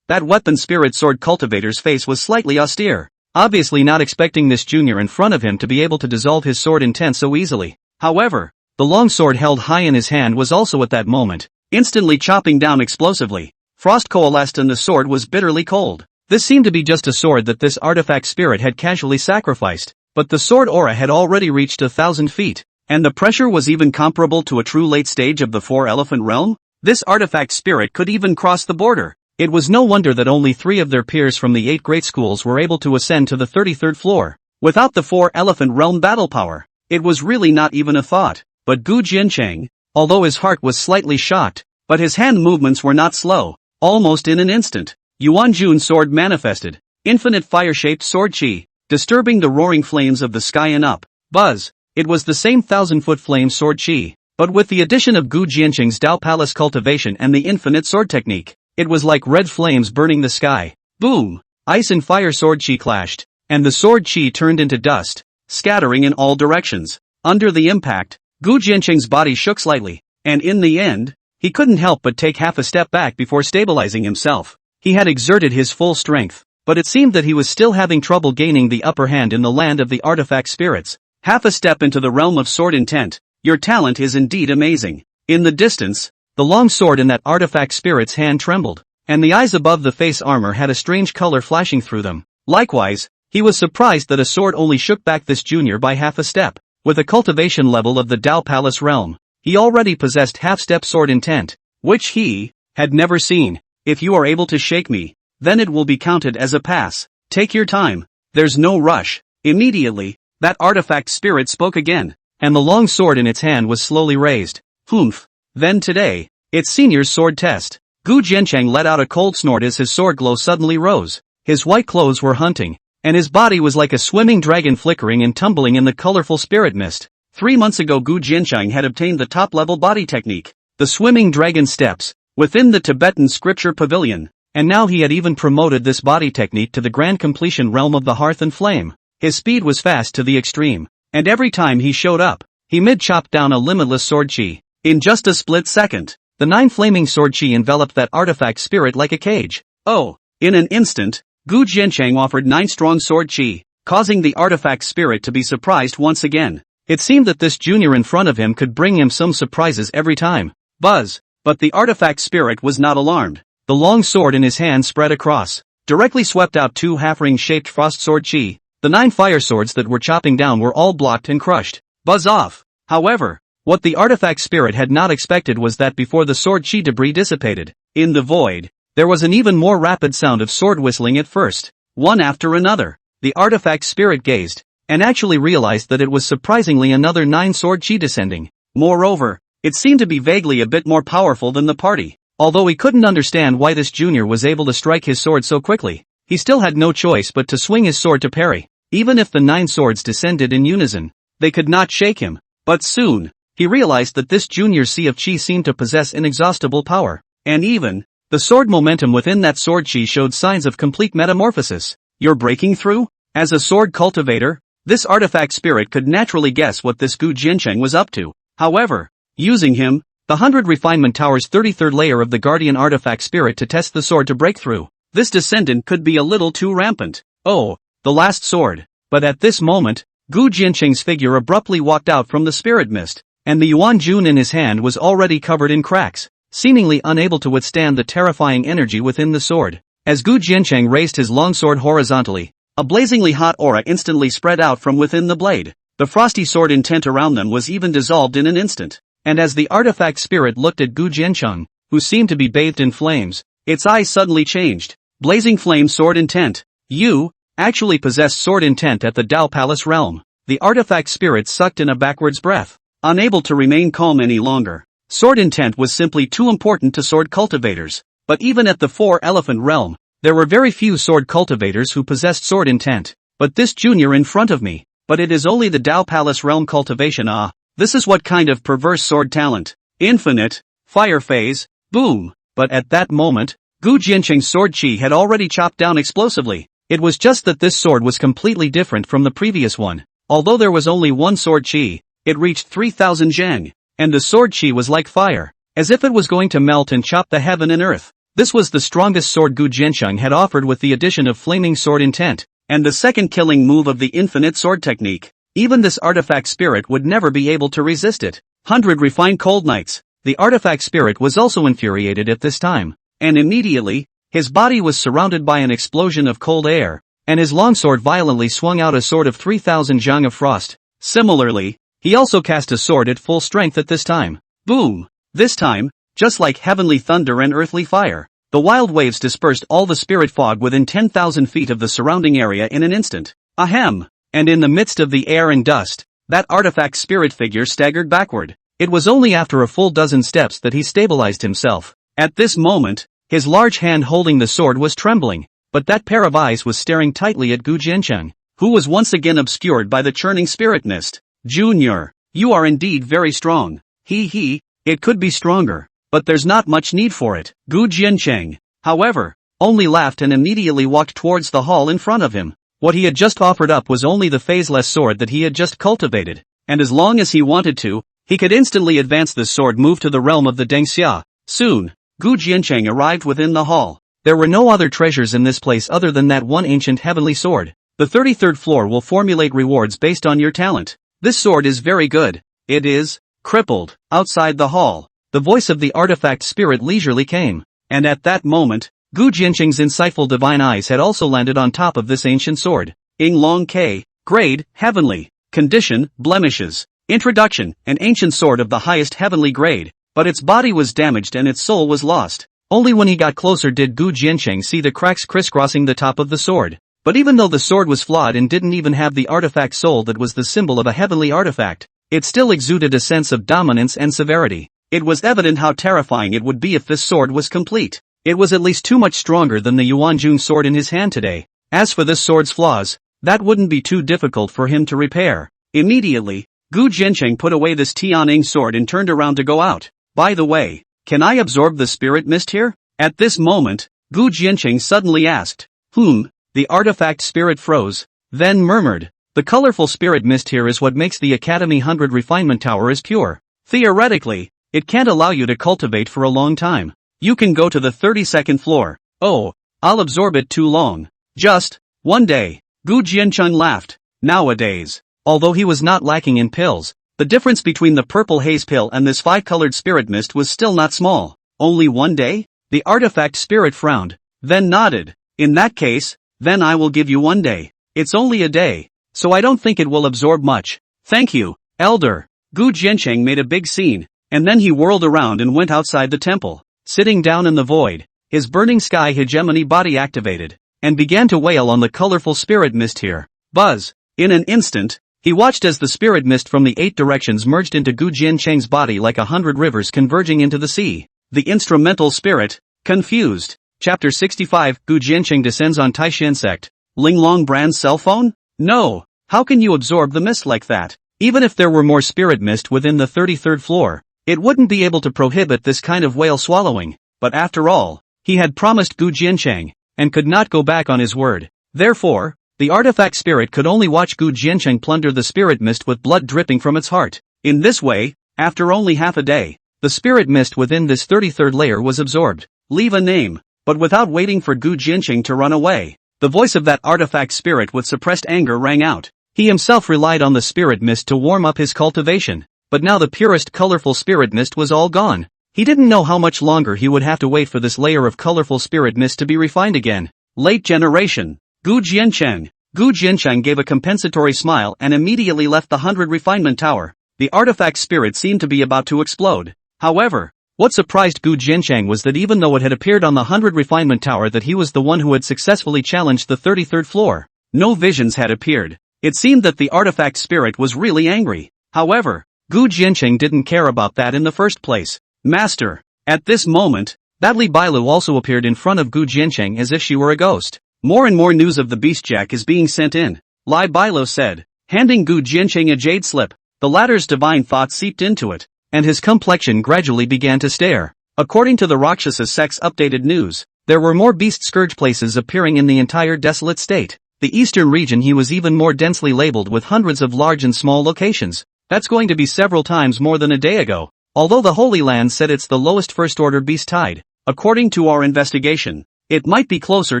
Speaker 1: That weapon spirit sword cultivator's face was slightly austere, obviously not expecting this junior in front of him to be able to dissolve his sword intent so easily. However, the long sword held high in his hand was also at that moment, instantly chopping down explosively. Frost coalesced and the sword was bitterly cold. This seemed to be just a sword that this artifact spirit had casually sacrificed, but the sword aura had already reached 1,000 feet, and the pressure was even comparable to a true late stage of the four-elephant realm? This artifact spirit could even cross the border. It was no wonder that only 3 of their peers from the 8 great schools were able to ascend to the 33rd floor. Without the four-elephant realm battle power, it was really not even a thought. But Gu Jiancheng, although his heart was slightly shocked, but his hand movements were not slow. Almost in an instant, Yuan Jun's sword manifested, infinite fire-shaped sword chi, disturbing the roaring flames of the sky and up. Buzz! It was the same 1,000-foot flame sword chi, but with the addition of Gu Jiancheng's Dao Palace cultivation and the infinite sword technique, it was like red flames burning the sky. Boom! Ice and fire sword chi clashed, and the sword chi turned into dust, scattering in all directions. Under the impact, Gu Jiancheng's body shook slightly, and in the end, he couldn't help but take half a step back before stabilizing himself. He had exerted his full strength, but it seemed that he was still having trouble gaining the upper hand in the land of the artifact spirits. Half a step into the realm of sword intent. Your talent is indeed amazing. In the distance, the long sword in that artifact spirit's hand trembled, and the eyes above the face armor had a strange color flashing through them. Likewise, he was surprised that a sword only shook back this junior by half a step. With a cultivation level of the Dao Palace realm, he already possessed half-step sword intent, which he had never seen. If you are able to shake me, then it will be counted as a pass. Take your time. There's no rush. Immediately, that artifact spirit spoke again, and the long sword in its hand was slowly raised. Humph. Then today, it's senior's sword test. Gu Jiancheng let out a cold snort as his sword glow suddenly rose. His white clothes were hunting, and his body was like a swimming dragon flickering and tumbling in the colorful spirit mist. 3 months ago Gu Jiancheng had obtained the top-level body technique, the swimming dragon steps, within the Tibetan scripture pavilion, and now he had even promoted this body technique to the grand completion realm of the hearth and flame. His speed was fast to the extreme, and every time he showed up, he mid-chopped down a limitless sword chi. In just a split second, the 9 flaming sword chi enveloped that artifact spirit like a cage. Oh, in an instant, Gu Jiancheng offered 9 strong sword chi, causing the artifact spirit to be surprised once again. It seemed that this junior in front of him could bring him some surprises every time. Buzz! But the artifact spirit was not alarmed. The long sword in his hand spread across, directly swept out 2 half-ring-shaped frost sword chi. The 9 fire swords that were chopping down were all blocked and crushed. Buzz off! However, what the artifact spirit had not expected was that before the sword chi debris dissipated, in the void, there was an even more rapid sound of sword whistling at first. One after another, the artifact spirit gazed, and actually realized that it was surprisingly another 9 sword chi descending. Moreover, it seemed to be vaguely a bit more powerful than the party. Although he couldn't understand why this junior was able to strike his sword so quickly, he still had no choice but to swing his sword to parry. Even if the 9 swords descended in unison, they could not shake him. But soon, he realized that this junior's sea of chi seemed to possess inexhaustible power, and even, the sword momentum within that sword chi showed signs of complete metamorphosis. You're breaking through? As a sword cultivator, this artifact spirit could naturally guess what this Gu Jiancheng was up to. However, using him, the 100 Refinement Tower's 33rd layer of the Guardian Artifact Spirit to test the sword to break through, this descendant could be a little too rampant. Oh, the last sword. But at this moment, Gu Jiancheng's figure abruptly walked out from the spirit mist, and the Yuan Jun in his hand was already covered in cracks, seemingly unable to withstand the terrifying energy within the sword. As Gu Jiancheng raised his long sword horizontally, a blazingly hot aura instantly spread out from within the blade. The frosty sword intent around them was even dissolved in an instant. And as the artifact spirit looked at Gu Jiancheng, who seemed to be bathed in flames, its eyes suddenly changed. Blazing flame sword intent. You actually possess sword intent at the Dao Palace realm. The artifact spirit sucked in a backwards breath, unable to remain calm any longer. Sword intent was simply too important to sword cultivators. But even at the 4-elephant realm, there were very few sword cultivators who possessed sword intent. But this junior in front of me. But it is only the Dao Palace realm cultivation. This is what kind of perverse sword talent. Infinite, fire phase, boom. But at that moment, Gu Jiancheng's sword chi had already chopped down explosively. It was just that this sword was completely different from the previous one. Although there was only one sword chi, it reached 3,000 zhang, and the sword chi was like fire, as if it was going to melt and chop the heaven and earth. This was the strongest sword Gu Jiancheng had offered with the addition of flaming sword intent, and the second killing move of the infinite sword technique. Even this artifact spirit would never be able to resist it. 100 refined cold nights. The artifact spirit was also infuriated at this time, and immediately, His body was surrounded by an explosion of cold air, and his longsword violently swung out a sword of 3,000 zhang of frost. Similarly, he also cast a sword at full strength at this time. Boom! This time, just like heavenly thunder and earthly fire, the wild waves dispersed all the spirit fog within 10,000 feet of the surrounding area in an instant. Ahem! And in the midst of the air and dust, that artifact spirit figure staggered backward. It was only after a full dozen steps that he stabilized himself. At this moment, his large hand holding the sword was trembling, but that pair of eyes was staring tightly at Gu Jiancheng, who was once again obscured by the churning spirit mist. Junior, you are indeed very strong. It could be stronger, but there's not much need for it. Gu Jiancheng, however, only laughed and immediately walked towards the hall in front of him. What he had just offered up was only the phaseless sword that he had just cultivated, and as long as he wanted to, he could instantly advance this sword move to the realm of the Dengxia. Soon, Gu Jiancheng arrived within the hall. There were no other treasures in this place other than that one ancient heavenly sword. The 33rd floor will formulate rewards based on your talent. This sword is very good. It is crippled. Outside the hall, the voice of the artifact spirit leisurely came. And at that moment, Gu Jiancheng's insightful divine eyes had also landed on top of this ancient sword. Ing Long K. Grade, Heavenly. Condition, Blemishes. Introduction, an ancient sword of the highest heavenly grade, but its body was damaged and its soul was lost. Only when he got closer did Gu Jiancheng see the cracks crisscrossing the top of the sword. But even though the sword was flawed and didn't even have the artifact soul that was the symbol of a heavenly artifact, it still exuded a sense of dominance and severity. It was evident how terrifying it would be if this sword was complete. It was at least too much stronger than the Yuanjun sword in his hand today. As for this sword's flaws, that wouldn't be too difficult for him to repair. Immediately, Gu Jiancheng put away this Tianing sword and turned around to go out. By the way, can I absorb the spirit mist here? At this moment, Gu Jiancheng suddenly asked. The artifact spirit froze, then murmured. The colorful spirit mist here is what makes the Academy 100 Refinement Tower as pure. Theoretically, it can't allow you to cultivate for a long time. You can go to the 32nd floor. Oh, I'll absorb it too long. Just one day. Gu Jiancheng laughed. Nowadays, although he was not lacking in pills, the difference between the purple haze pill and this 5-colored spirit mist was still not small. Only one day? The artifact spirit frowned, then nodded. In that case, then I will give you 1 day. It's only a day, so I don't think it will absorb much. Thank you, Elder. Gu Jiancheng made a big scene, and then he whirled around and went outside the temple. Sitting down in the void, his burning sky hegemony body activated, and began to wail on the colorful spirit mist here. Buzz! In an instant, he watched as the spirit mist from the 8 directions merged into Gu Jiancheng's body like 100 rivers converging into the sea. The instrumental spirit, confused. Chapter 65 Gu Jiancheng descends on Taishan sect. Linglong brand's cell phone? No! How can you absorb the mist like that? Even if there were more spirit mist within the 33rd floor, it wouldn't be able to prohibit this kind of whale swallowing. But after all, he had promised Gu Jiancheng, and could not go back on his word. Therefore, the artifact spirit could only watch Gu Jiancheng plunder the spirit mist with blood dripping from its heart. In this way, after only half a day, the spirit mist within this 33rd layer was absorbed. Leave a name. But without waiting for Gu Jiancheng to run away, the voice of that artifact spirit with suppressed anger rang out. He himself relied on the spirit mist to warm up his cultivation, but now the purest colorful spirit mist was all gone. He didn't know how much longer he would have to wait for this layer of colorful spirit mist to be refined again. Late generation. Gu Jiancheng. Gu Jiancheng gave a compensatory smile and immediately left the 100 Refinement Tower. The artifact spirit seemed to be about to explode. However, what surprised Gu Jiancheng was that even though it had appeared on the 100 Refinement Tower that he was the one who had successfully challenged the 33rd floor, no visions had appeared. It seemed that the artifact spirit was really angry. However, Gu Jiancheng didn't care about that in the first place. Master. At this moment, Badly Bailu also appeared in front of Gu Jiancheng as if she were a ghost. More and more news of the beast jack is being sent in, Lai Bailu said, handing Gu Jiancheng a jade slip. The latter's divine thought seeped into it, and his complexion gradually began to stare. According to the Rakshasa sect's updated news, there were more beast scourge places appearing in the entire desolate state. The eastern region he was even more densely labeled with hundreds of large and small locations. That's going to be several times more than a day ago. Although the Holy Land said it's the lowest first order beast tide, according to our investigation, it might be closer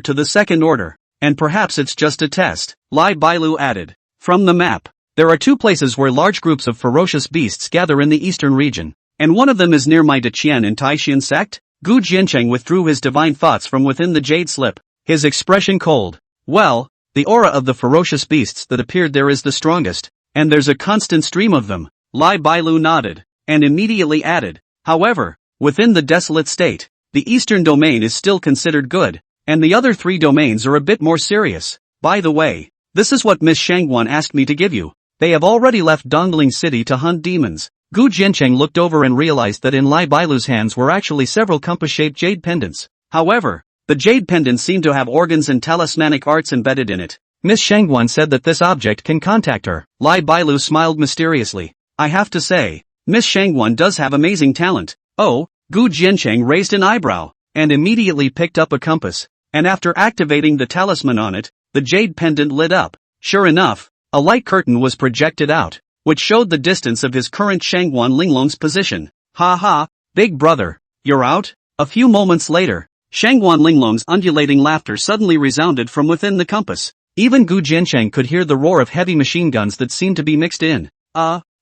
Speaker 1: to the second order, and perhaps it's just a test, Lai Bailu added. From the map, there are 2 places where large groups of ferocious beasts gather in the eastern region, and one of them is near my Daqian in Taishan sect. Gu Jiancheng withdrew his divine thoughts from within the jade slip, his expression cold. Well, the aura of the ferocious beasts that appeared there is the strongest, and there's a constant stream of them. Lai Bailu nodded, and immediately added, however, within the desolate state, the eastern domain is still considered good, and the other 3 domains are a bit more serious. By the way, this is what Miss Shangguan asked me to give you. They have already left Dongling City to hunt demons. Gu Jiancheng looked over and realized that in Lai Bailu's hands were actually several compass-shaped jade pendants. However, the jade pendants seem to have organs and talismanic arts embedded in it. Miss Shangguan said that this object can contact her. Lai Bailu smiled mysteriously. I have to say, Miss Shangguan does have amazing talent. Oh, Gu Jiancheng raised an eyebrow, and immediately picked up a compass, and after activating the talisman on it, the jade pendant lit up. Sure enough, a light curtain was projected out, which showed the distance of his current Shangguan Linglong's position. Ha ha, big brother, you're out? A few moments later, Shangguan Linglong's undulating laughter suddenly resounded from within the compass. Even Gu Jiancheng could hear the roar of heavy machine guns that seemed to be mixed in.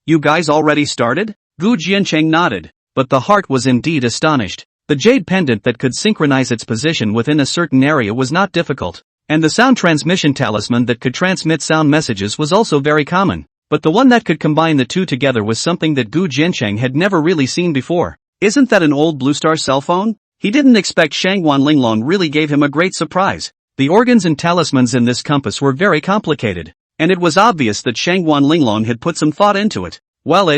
Speaker 1: You guys already started? Gu Jiancheng nodded, but the heart was indeed astonished. The jade pendant that could synchronize its position within a certain area was not difficult, and the sound transmission talisman that could transmit sound messages was also very common. But the one that could combine the two together was something that Gu Jiancheng had never really seen before. Isn't that an old Blue Star cell phone? He didn't expect Shangguan Linglong really gave him a great surprise. The organs and talismans in this compass were very complicated, and it was obvious that Shangguan Linglong had put some thought into it. Well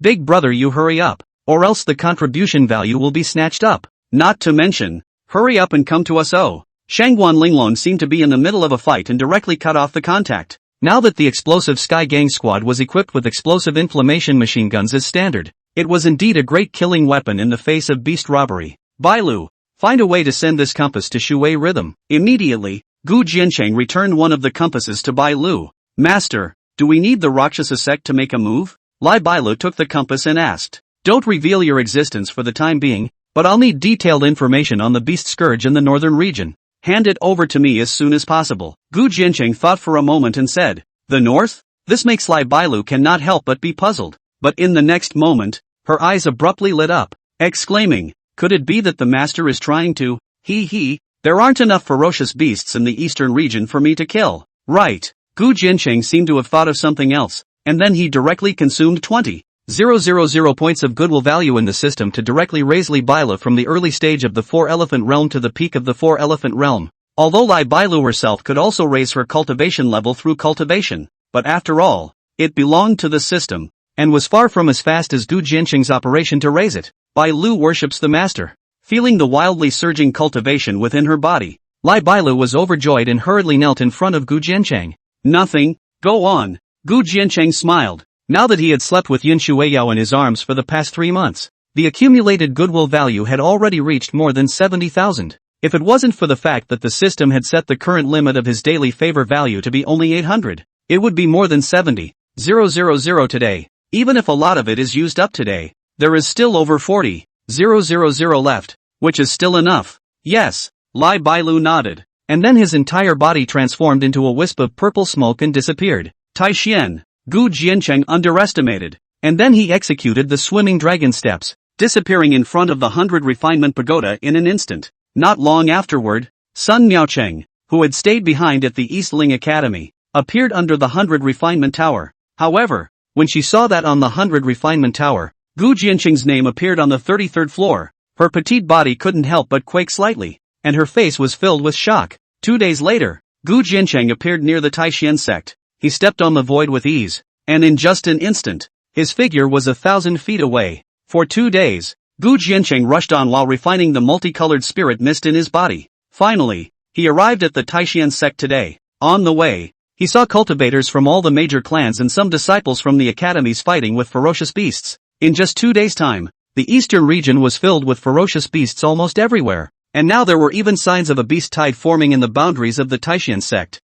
Speaker 1: big brother, you hurry up, or else the contribution value will be snatched up. Not to mention, hurry up and come to us. Shangguan Linglong seemed to be in the middle of a fight and directly cut off the contact. Now that the explosive Sky Gang squad was equipped with explosive inflammation machine guns as standard, it was indeed a great killing weapon in the face of beast robbery. Bailu, find a way to send this compass to Shui Rhythm. Immediately, Gu Jiancheng returned one of the compasses to Bailu. Master, do we need the Rakshasa sect to make a move? Lai Bailu took the compass and asked. Don't reveal your existence for the time being, but I'll need detailed information on the beast scourge in the northern region. Hand it over to me as soon as possible. Gu Jiancheng thought for a moment and said, the north? This makes Lai Bailu cannot help but be puzzled. But in the next moment, her eyes abruptly lit up, exclaiming, could it be that the master is trying to, there aren't enough ferocious beasts in the eastern region for me to kill. Right. Gu Jiancheng seemed to have thought of something else, and then he directly consumed 20,000 points of goodwill value in the system to directly raise Lai Bailu from the early stage of the 4-elephant realm to the peak of the 4-elephant realm. Although Lai Bailu herself could also raise her cultivation level through cultivation, but after all, it belonged to the system, and was far from as fast as Gu Jiancheng's operation to raise it. Bailu worships the master. Feeling the wildly surging cultivation within her body, Lai Bailu was overjoyed and hurriedly knelt in front of Gu Jiancheng. Nothing, go on. Gu Jiancheng smiled. Now that he had slept with Yin Shuiyao in his arms for the past 3 months, the accumulated goodwill value had already reached more than 70,000. If it wasn't for the fact that the system had set the current limit of his daily favor value to be only 800, it would be more than 70,000 today. Even if a lot of it is used up today, there is still over 40,000 left, which is still enough. Yes, Lai Bailu nodded, and then his entire body transformed into a wisp of purple smoke and disappeared. Tai Xian, Gu Jiancheng underestimated, and then he executed the swimming dragon steps, disappearing in front of the 100 refinement pagoda in an instant. Not long afterward, Sun Miaocheng, who had stayed behind at the Eastling Academy, appeared under the 100 refinement tower. However, when she saw that on the 100 refinement tower, Gu Jiancheng's name appeared on the 33rd floor, her petite body couldn't help but quake slightly, and her face was filled with shock. 2 days later, Gu Jiancheng appeared near the Taixian sect. He stepped on the void with ease, and in just an instant, his figure was 1,000 feet away. For 2 days, Gu Jiancheng rushed on while refining the multicolored spirit mist in his body. Finally, he arrived at the Taixian sect today. On the way, he saw cultivators from all the major clans and some disciples from the academies fighting with ferocious beasts. In just 2 days' time, the eastern region was filled with ferocious beasts almost everywhere, and now there were even signs of a beast tide forming in the boundaries of the Taixian sect.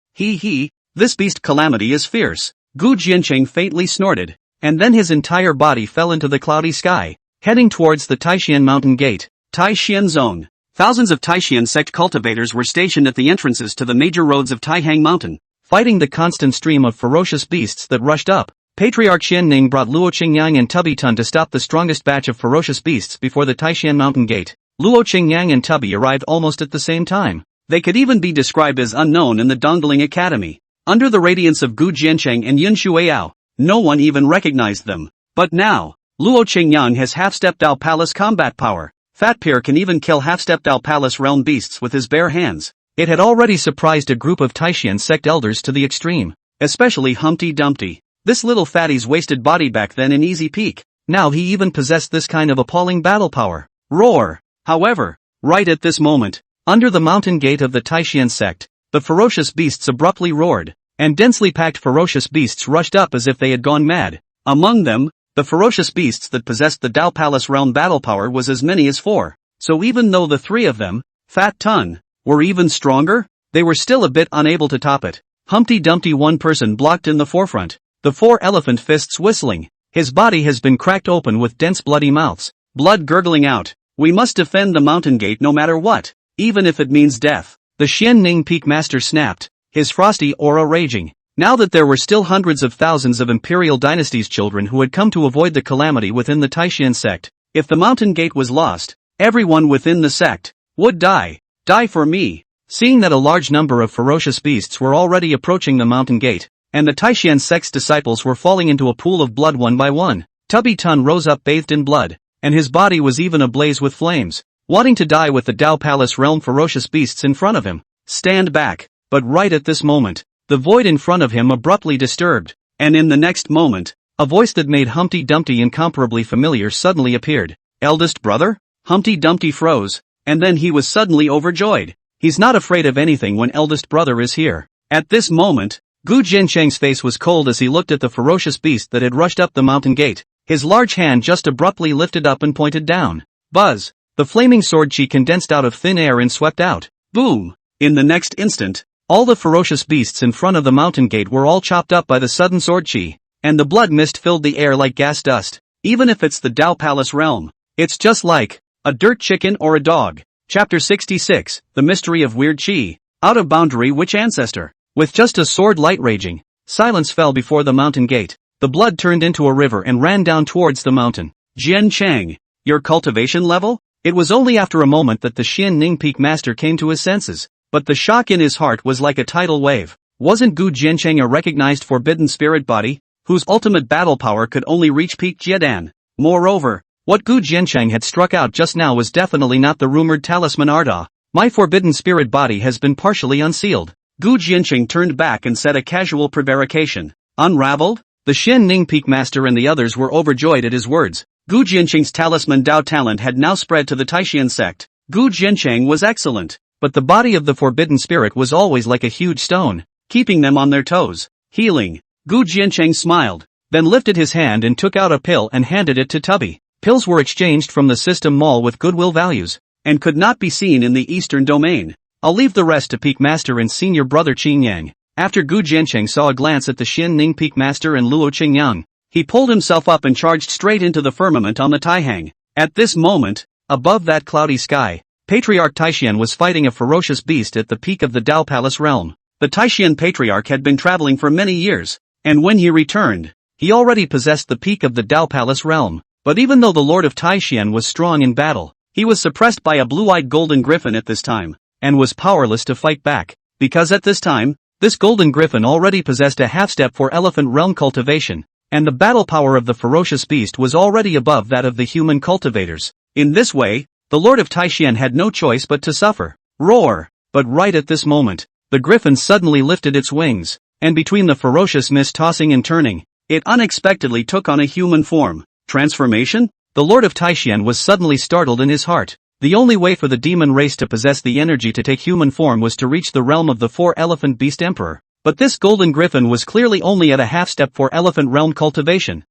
Speaker 1: This beast calamity is fierce. Gu Jiancheng faintly snorted, and then his entire body fell into the cloudy sky, heading towards the Taixian mountain gate. Taixian zone. Thousands of Taixian sect cultivators were stationed at the entrances to the major roads of Taihang Mountain, fighting the constant stream of ferocious beasts that rushed up. Patriarch Xianning brought Luo Qingyang and Tubby Tun to stop the strongest batch of ferocious beasts before the Taixian mountain gate. Luo Qingyang and Tubby arrived almost at the same time. They could even be described as unknown in the Dongling Academy. Under the radiance of Gu Jiancheng and Yun Shuiao, no one even recognized them. But now, Luo Qingyang has half-step Dao Palace combat power. Fat Pier can even kill half-step Dao Palace realm beasts with his bare hands. It had already surprised a group of Taishan sect elders to the extreme. Especially Humpty Dumpty. This little fatty's wasted body back then in easy peak. Now he even possessed this kind of appalling battle power. Roar! However, right at this moment, under the mountain gate of the Taishan sect, the ferocious beasts abruptly roared, and densely packed ferocious beasts rushed up as if they had gone mad. Among them, the ferocious beasts that possessed the Dao Palace realm battle power was as many as 4. So even though the 3 of them, Fat Ton, were even stronger, they were still a bit unable to top it. Humpty Dumpty, one person blocked in the forefront, the 4 elephant fists whistling. His body has been cracked open with dense bloody mouths, blood gurgling out. We must defend the mountain gate no matter what, even if it means death. The Xianning Peak Master snapped, his frosty aura raging. Now that there were still hundreds of thousands of Imperial Dynasty's children who had come to avoid the calamity within the Taishan sect, if the mountain gate was lost, everyone within the sect would die. Die for me. Seeing that a large number of ferocious beasts were already approaching the mountain gate, and the Taishan sect's disciples were falling into a pool of blood one by one, Tubby Tun rose up bathed in blood, and his body was even ablaze with flames, wanting to die with the Dao Palace realm ferocious beasts in front of him. Stand back. But right at this moment, the void in front of him abruptly disturbed, and in the next moment, a voice that made Humpty Dumpty incomparably familiar suddenly appeared. Eldest brother? Humpty Dumpty froze, and then he was suddenly overjoyed. He's not afraid of anything when eldest brother is here. At this moment, Gu Jiancheng's face was cold as he looked at the ferocious beast that had rushed up the mountain gate. His large hand just abruptly lifted up and pointed down. Buzz! The flaming sword chi condensed out of thin air and swept out. Boom! In the next instant, all the ferocious beasts in front of the mountain gate were all chopped up by the sudden sword chi, and the blood mist filled the air like gas dust. Even if it's the Dao Palace realm, it's just like a dirt chicken or a dog. Chapter 66, The Mystery of Weird Chi. Out of boundary which ancestor? With just a sword light raging, silence fell before the mountain gate. The blood turned into a river and ran down towards the mountain. Jian Chang, your cultivation level? It was only after a moment that the Xianning Peak Master came to his senses, but the shock in his heart was like a tidal wave. Wasn't Gu Jiancheng a recognized forbidden spirit body, whose ultimate battle power could only reach peak Jiedan? Moreover, what Gu Jiancheng had struck out just now was definitely not the rumored talisman Arda. My forbidden spirit body has been partially unsealed. Gu Jiancheng turned back and said a casual prevarication. Unraveled? The Xianning Peak Master and the others were overjoyed at his words. Gu Jiancheng's talisman Dao talent had now spread to the Taishan sect. Gu Jiancheng was excellent, but the body of the forbidden spirit was always like a huge stone, keeping them on their toes. Healing. Gu Jiancheng smiled, then lifted his hand and took out a pill and handed it to Tubby. Pills were exchanged from the system mall with goodwill values, and could not be seen in the eastern domain. I'll leave the rest to Peak Master and senior brother Qingyang. After Gu Jiancheng saw a glance at the Xianning Peak Master and Luo Qingyang, he pulled himself up and charged straight into the firmament on the Taihang. At this moment, above that cloudy sky, Patriarch Taishan was fighting a ferocious beast at the peak of the Dao Palace realm. The Taishan Patriarch had been traveling for many years, and when he returned, he already possessed the peak of the Dao Palace realm. But even though the Lord of Taishan was strong in battle, he was suppressed by a blue-eyed golden griffin at this time, and was powerless to fight back, because at this time, this golden griffin already possessed a half-step for elephant realm cultivation, and the battle power of the ferocious beast was already above that of the human cultivators. In this way, the Lord of Taishan had no choice but to suffer. Roar! But right at this moment, the griffin suddenly lifted its wings, and between the ferocious mist tossing and turning, it unexpectedly took on a human form. Transformation? The Lord of Taishan was suddenly startled in his heart. The only way for the demon race to possess the energy to take human form was to reach the realm of the 4-elephant beast emperor. But this golden griffin was clearly only at a half-step for elephant realm cultivation.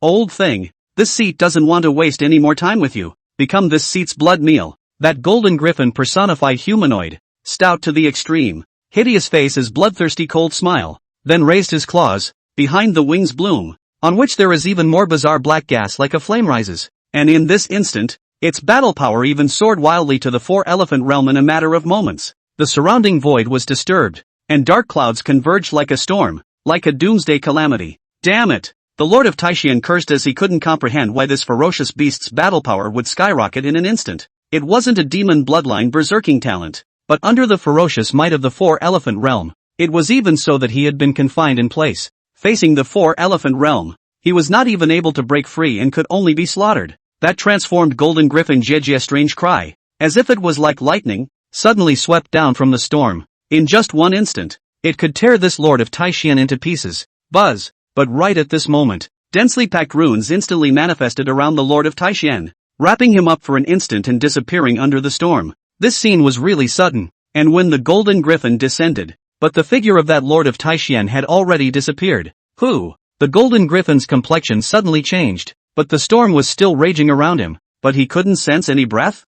Speaker 1: Old thing. This seat doesn't want to waste any more time with you. Become this seat's blood meal. That golden griffin personified humanoid. Stout to the extreme. Hideous face as bloodthirsty cold smile. Then raised his claws. Behind the wings bloom, on which there is even more bizarre black gas like a flame rises. And in this instant, its battle power even soared wildly to the 4-elephant realm in a matter of moments. The surrounding void was disturbed, and dark clouds converged like a storm, like a doomsday calamity. Damn it! The Lord of Taishan cursed as he couldn't comprehend why this ferocious beast's battle power would skyrocket in an instant. It wasn't a demon bloodline berserking talent, but under the ferocious might of the four-elephant realm. It was even so that he had been confined in place. Facing the four-elephant realm, he was not even able to break free and could only be slaughtered. That transformed golden griffin Jeje, a strange cry, as if it was like lightning, suddenly swept down from the storm. In just one instant, it could tear this lord of Taishan into pieces. Buzz! But right at this moment, densely packed runes instantly manifested around the lord of Taishan, wrapping him up for an instant and disappearing under the storm. This scene was really sudden, and when the golden griffin descended, but the figure of that lord of Taishan had already disappeared. Who? The golden griffin's complexion suddenly changed, but the storm was still raging around him, but he couldn't sense any breath?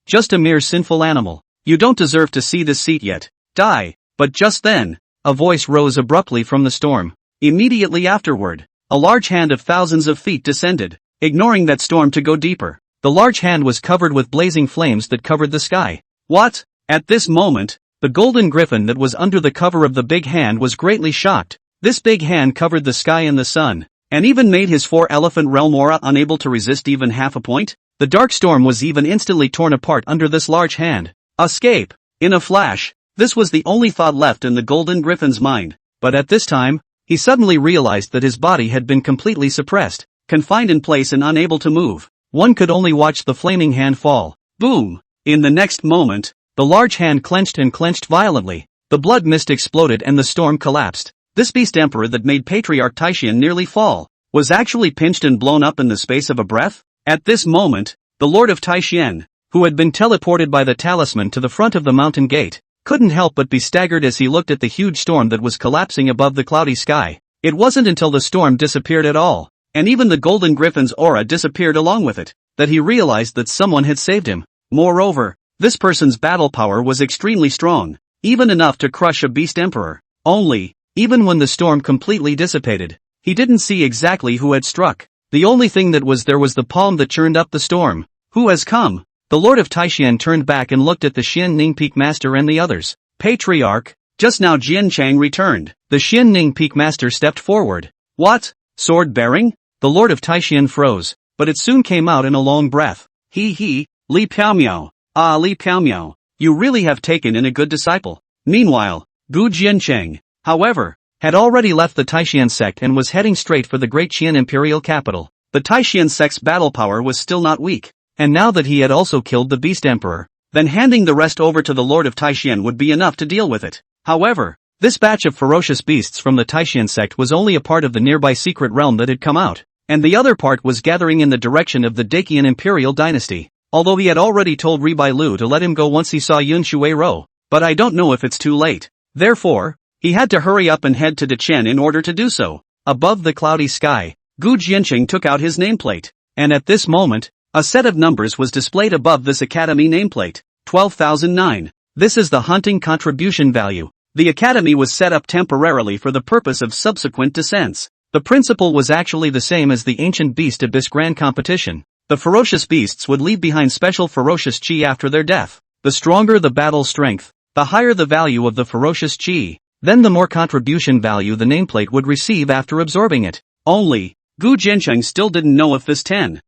Speaker 1: Just a mere sinful animal. You don't deserve to see this seat yet. Die. But just then, a voice rose abruptly from the storm. Immediately afterward, a large hand of thousands of feet descended, ignoring that storm to go deeper. The large hand was covered with blazing flames that covered the sky. What? At this moment, the golden griffin that was under the cover of the big hand was greatly shocked. This big hand covered the sky and the sun, and even made his four-elephant realm aura unable to resist even half a point. The dark storm was even instantly torn apart under this large hand. Escape! In a flash, this was the only thought left in the golden griffin's mind. But at this time, he suddenly realized that his body had been completely suppressed, confined in place and unable to move. One could only watch the flaming hand fall. Boom! In the next moment, the large hand clenched and clenched violently. The blood mist exploded and the storm collapsed. This beast emperor that made Patriarch Taishan nearly fall, was actually pinched and blown up in the space of a breath. At this moment, the lord of Taishan, who had been teleported by the talisman to the front of the mountain gate, couldn't help but be staggered as he looked at the huge storm that was collapsing above the cloudy sky. It wasn't until the storm disappeared at all, and even the golden griffin's aura disappeared along with it, that he realized that someone had saved him. Moreover, this person's battle power was extremely strong, even enough to crush a beast emperor. Only, even when the storm completely dissipated, he didn't see exactly who had struck. The only thing that was there was the palm that churned up the storm. Who has come? The lord of Taishan turned back and looked at the Xian Ning Peak Master and the others. Patriarch, just now Jian Chang returned. The Xian Ning Peak Master stepped forward. What? Sword bearing? The lord of Taishan froze, but it soon came out in a long breath. Li Piaomiao. Ah, Li Piaomiao, you really have taken in a good disciple. Meanwhile, Gu Jiancheng, however, had already left the Taishan sect and was heading straight for the great Qian imperial capital. The Taishan sect's battle power was still not weak, and now that he had also killed the beast emperor, then handing the rest over to the lord of Taishan would be enough to deal with it. However, this batch of ferocious beasts from the Taishan sect was only a part of the nearby secret realm that had come out, and the other part was gathering in the direction of the Dacian imperial dynasty. Although he had already told Ribai Lu to let him go once he saw Yun Shui Rou, but I don't know if it's too late. Therefore, he had to hurry up and head to Dechen in order to do so. Above the cloudy sky, Gu Jianqing took out his nameplate, and at this moment, a set of numbers was displayed above this academy nameplate. 12,009. This is the hunting contribution value. The academy was set up temporarily for the purpose of subsequent descents. The principle was actually the same as the ancient beast abyss grand competition. The ferocious beasts would leave behind special ferocious chi after their death. The stronger the battle strength, the higher the value of the ferocious chi, then the more contribution value the nameplate would receive after absorbing it. Only, Gu Jiancheng still didn't know if this 10,000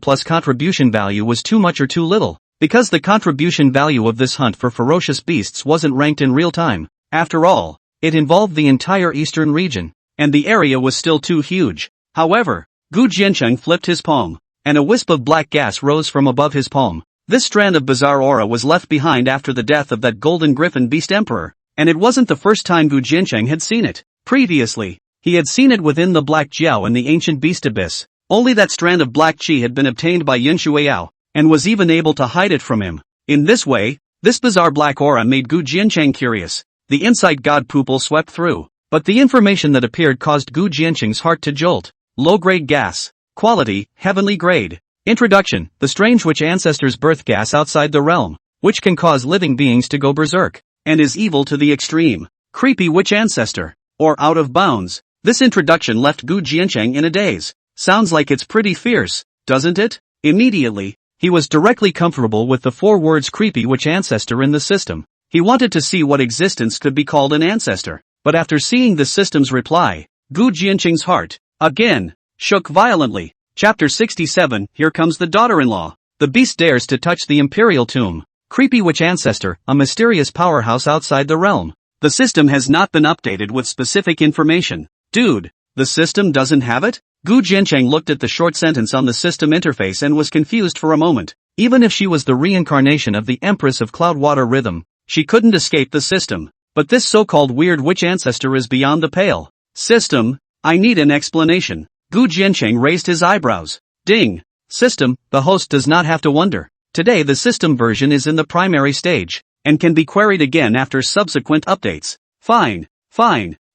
Speaker 1: plus contribution value was too much or too little, because the contribution value of this hunt for ferocious beasts wasn't ranked in real time. After all, it involved the entire eastern region, and the area was still too huge. However, Gu Jiancheng flipped his palm, and a wisp of black gas rose from above his palm. This strand of bizarre aura was left behind after the death of that golden griffin beast emperor, and it wasn't the first time Gu Jiancheng had seen it. Previously, he had seen it within the Black Jiao and the ancient beast abyss. Only that strand of black chi had been obtained by Yin Shuiao, and was even able to hide it from him. In this way, this bizarre black aura made Gu Jiancheng curious. The insight god pupil swept through, but the information that appeared caused Gu Jiancheng's heart to jolt. Low-grade gas. Quality, heavenly grade. Introduction, the strange witch ancestor's birth gas outside the realm, which can cause living beings to go berserk, and is evil to the extreme. Creepy witch ancestor, or out of bounds. This introduction left Gu Jiancheng in a daze. Sounds like it's pretty fierce, doesn't it? Immediately, he was directly comfortable with the 4 words creepy witch ancestor in the system. He wanted to see what existence could be called an ancestor, but after seeing the system's reply, Gu Jiancheng's heart, again, shook violently. Chapter 67, Here Comes the Daughter-in-Law. The beast dares to touch the imperial tomb. Creepy witch ancestor, a mysterious powerhouse outside the realm. The system has not been updated with specific information. Dude, the system doesn't have it? Gu Jiancheng looked at the short sentence on the system interface and was confused for a moment. Even if she was the reincarnation of the Empress of Cloudwater Rhythm, she couldn't escape the system. But this so-called weird witch ancestor is beyond the pale. System, I need an explanation. Gu Jiancheng raised his eyebrows. Ding. System, the host does not have to wonder. Today the system version is in the primary stage, and can be queried again after subsequent updates. Fine.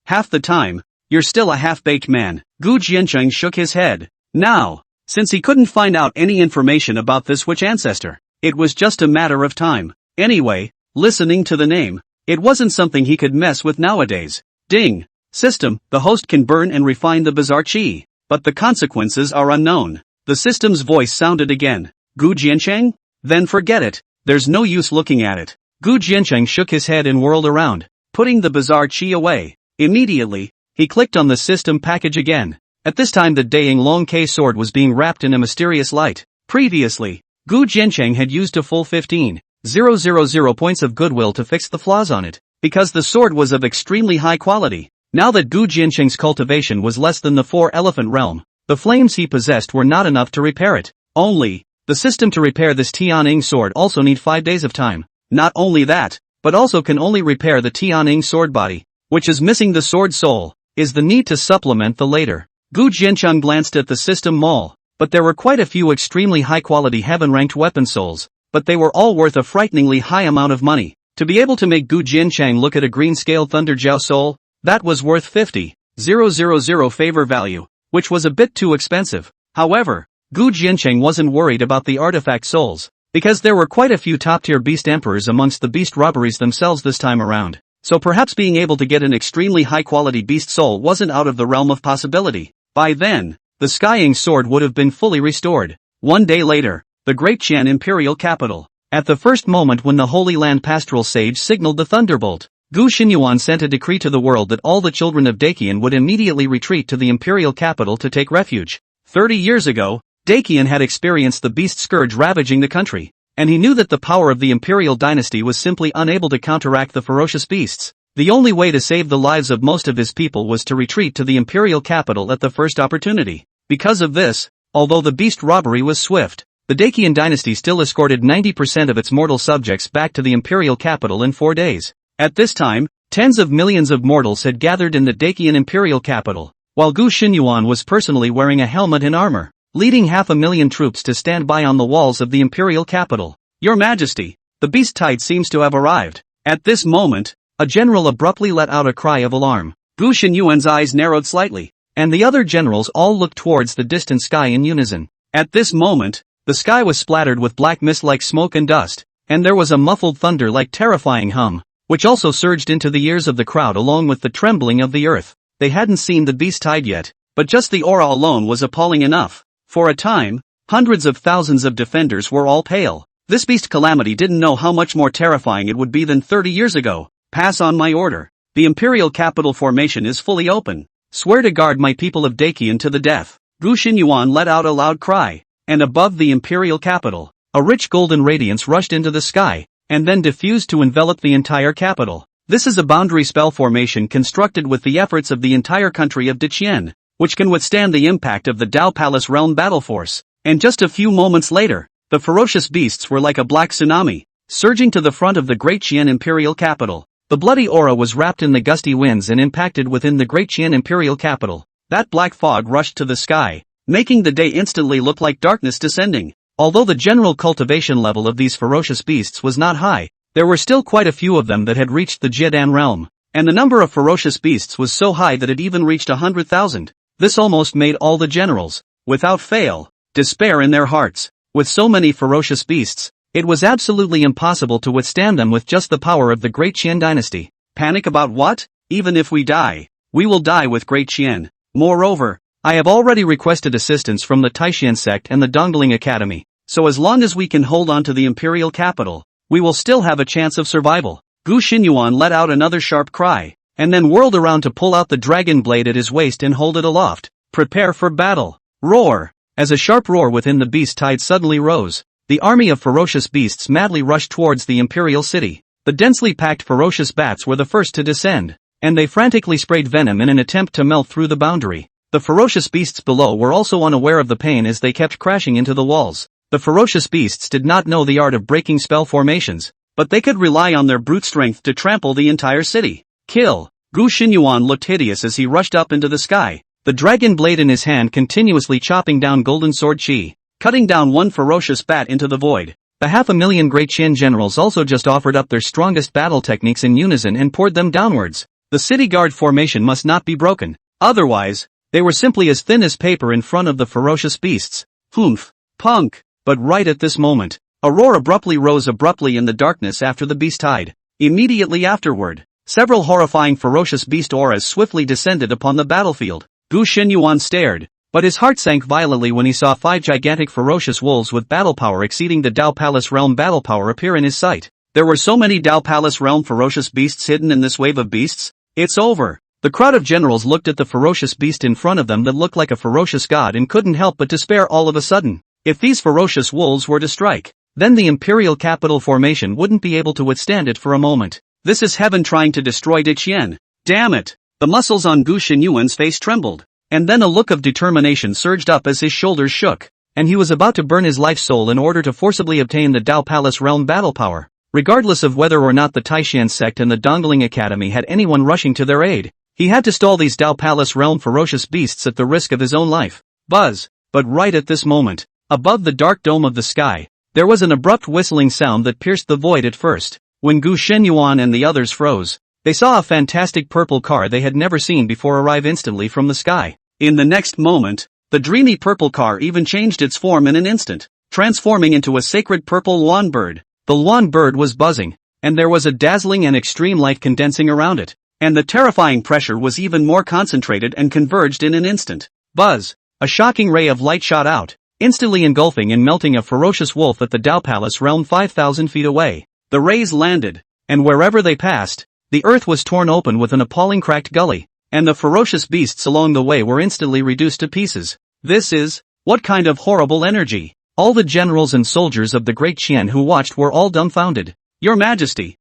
Speaker 1: Half the time, you're still a half-baked man. Gu Jiancheng shook his head. Now, since he couldn't find out any information about this witch ancestor, it was just a matter of time. Anyway, listening to the name, it wasn't something he could mess with nowadays. Ding. System, the host can burn and refine the bizarre chi, but the consequences are unknown. The system's voice sounded again. Gu Jiancheng? Then forget it, there's no use looking at it. Gu Jiancheng shook his head and whirled around, putting the bizarre chi away. Immediately, he clicked on the system package again. At this time the Daing Long K sword was being wrapped in a mysterious light. Previously, Gu Jiancheng had used a full 15,000 points of goodwill to fix the flaws on it, because the sword was of extremely high quality. Now that Gu Jiancheng's cultivation was less than the 4-elephant realm, the flames he possessed were not enough to repair it. Only, the system to repair this Tianying sword also need 5 days of time. Not only that, but also can only repair the Tianying sword body, which is missing the sword soul, is the need to supplement the later. Gu Jiancheng glanced at the system mall, but there were quite a few extremely high-quality heaven-ranked weapon souls, but they were all worth a frighteningly high amount of money. To be able to make Gu Jiancheng look at a green-scale Thunderjiao soul, that was worth 50,000 favor value, which was a bit too expensive. However, Gu Jiancheng wasn't worried about the artifact souls, because there were quite a few top-tier beast emperors amongst the beast robberies themselves this time around, so perhaps being able to get an extremely high-quality beast soul wasn't out of the realm of possibility. By then, the Skying sword would have been fully restored. One day later, the Great Qian imperial capital. At the first moment when the Holy Land pastoral sage signaled the thunderbolt, Gu Xinyuan sent a decree to the world that all the children of Daqian would immediately retreat to the imperial capital to take refuge. 30 years ago, Daqian had experienced the beast scourge ravaging the country, and he knew that the power of the imperial dynasty was simply unable to counteract the ferocious beasts. The only way to save the lives of most of his people was to retreat to the imperial capital at the first opportunity. Because of this, although the beast robbery was swift, the Daqian dynasty still escorted 90% of its mortal subjects back to the imperial capital in 4 days. At this time, tens of millions of mortals had gathered in the Daqian imperial capital, while Gu Xinyuan was personally wearing a helmet and armor, leading 500,000 troops to stand by on the walls of the imperial capital. Your Majesty, the beast tide seems to have arrived. At this moment, a general abruptly let out a cry of alarm. Gu Xinyuan's eyes narrowed slightly, and the other generals all looked towards the distant sky in unison. At this moment, the sky was splattered with black mist like smoke and dust, and there was a muffled thunder like terrifying hum, which also surged into the ears of the crowd along with the trembling of the earth. They hadn't seen the beast tide yet, but just the aura alone was appalling enough. For a time, hundreds of thousands of defenders were all pale. This beast calamity didn't know how much more terrifying it would be than 30 years ago. Pass on my order. The imperial capital formation is fully open. Swear to guard my people of Daqian to the death. Gu Xinyuan let out a loud cry, and above the imperial capital, a rich golden radiance rushed into the sky, and then diffused to envelop the entire capital. This is a boundary spell formation constructed with the efforts of the entire country of Daqian, which can withstand the impact of the Dao Palace realm battle force. And just a few moments later, the ferocious beasts were like a black tsunami, surging to the front of the Great Qian imperial capital. The bloody aura was wrapped in the gusty winds and impacted within the Great Qian imperial capital. That black fog rushed to the sky, making the day instantly look like darkness descending. Although the general cultivation level of these ferocious beasts was not high, there were still quite a few of them that had reached the Jiedan realm, and the number of ferocious beasts was so high that it even reached 100,000. This almost made all the generals, without fail, despair in their hearts. With so many ferocious beasts, it was absolutely impossible to withstand them with just the power of the Great Qian dynasty. Panic about what? Even if we die, we will die with Great Qian. Moreover, I have already requested assistance from the Taishan sect and the Dongling Academy, so as long as we can hold on to the imperial capital, we will still have a chance of survival. Gu Xinyuan let out another sharp cry, and then whirled around to pull out the dragon blade at his waist and hold it aloft. Prepare for battle. Roar! As a sharp roar within the beast tide suddenly rose, the army of ferocious beasts madly rushed towards the imperial city. The densely packed ferocious bats were the first to descend, and they frantically sprayed venom in an attempt to melt through the boundary. The ferocious beasts below were also unaware of the pain as they kept crashing into the walls. The ferocious beasts did not know the art of breaking spell formations, but they could rely on their brute strength to trample the entire city. Kill! Gu Xinyuan looked hideous as he rushed up into the sky, the dragon blade in his hand continuously chopping down golden sword chi, cutting down one ferocious bat into the void. The 500,000 Great Qian generals also just offered up their strongest battle techniques in unison and poured them downwards. The city guard formation must not be broken, otherwise, they were simply as thin as paper in front of the ferocious beasts. Humph! Punk! But right at this moment, a roar abruptly rose in the darkness after the beast died. Immediately afterward, several horrifying ferocious beast auras swiftly descended upon the battlefield. Gu Xinyuan stared, but his heart sank violently when he saw 5 gigantic ferocious wolves with battle power exceeding the Dao Palace realm battle power appear in his sight. There were so many Dao Palace realm ferocious beasts hidden in this wave of beasts. It's over. The crowd of generals looked at the ferocious beast in front of them that looked like a ferocious god and couldn't help but despair all of a sudden. If these ferocious wolves were to strike, then the imperial capital formation wouldn't be able to withstand it for a moment. This is heaven trying to destroy Diqian. Damn it! The muscles on Gu Xinyuan's face trembled, and then a look of determination surged up as his shoulders shook, and he was about to burn his life soul in order to forcibly obtain the Dao Palace realm battle power. Regardless of whether or not the Taishan sect and the Dongling Academy had anyone rushing to their aid, he had to stall these Dao Palace realm ferocious beasts at the risk of his own life. Buzz! But right at this moment, above the dark dome of the sky, there was an abrupt whistling sound that pierced the void at first. When Gu Xinyuan and the others froze, they saw a fantastic purple car they had never seen before arrive instantly from the sky. In the next moment, the dreamy purple car even changed its form in an instant, transforming into a sacred purple luan bird. The luan bird was buzzing, and there was a dazzling and extreme light condensing around it, and the terrifying pressure was even more concentrated and converged in an instant. Buzz! A shocking ray of light shot out, instantly engulfing and melting a ferocious wolf at the Dao Palace realm 5,000 feet away. The rays landed, and wherever they passed, the earth was torn open with an appalling cracked gully, and the ferocious beasts along the way were instantly reduced to pieces. What kind of horrible energy? All the generals and soldiers of the Great Qian who watched were all dumbfounded. Your Majesty,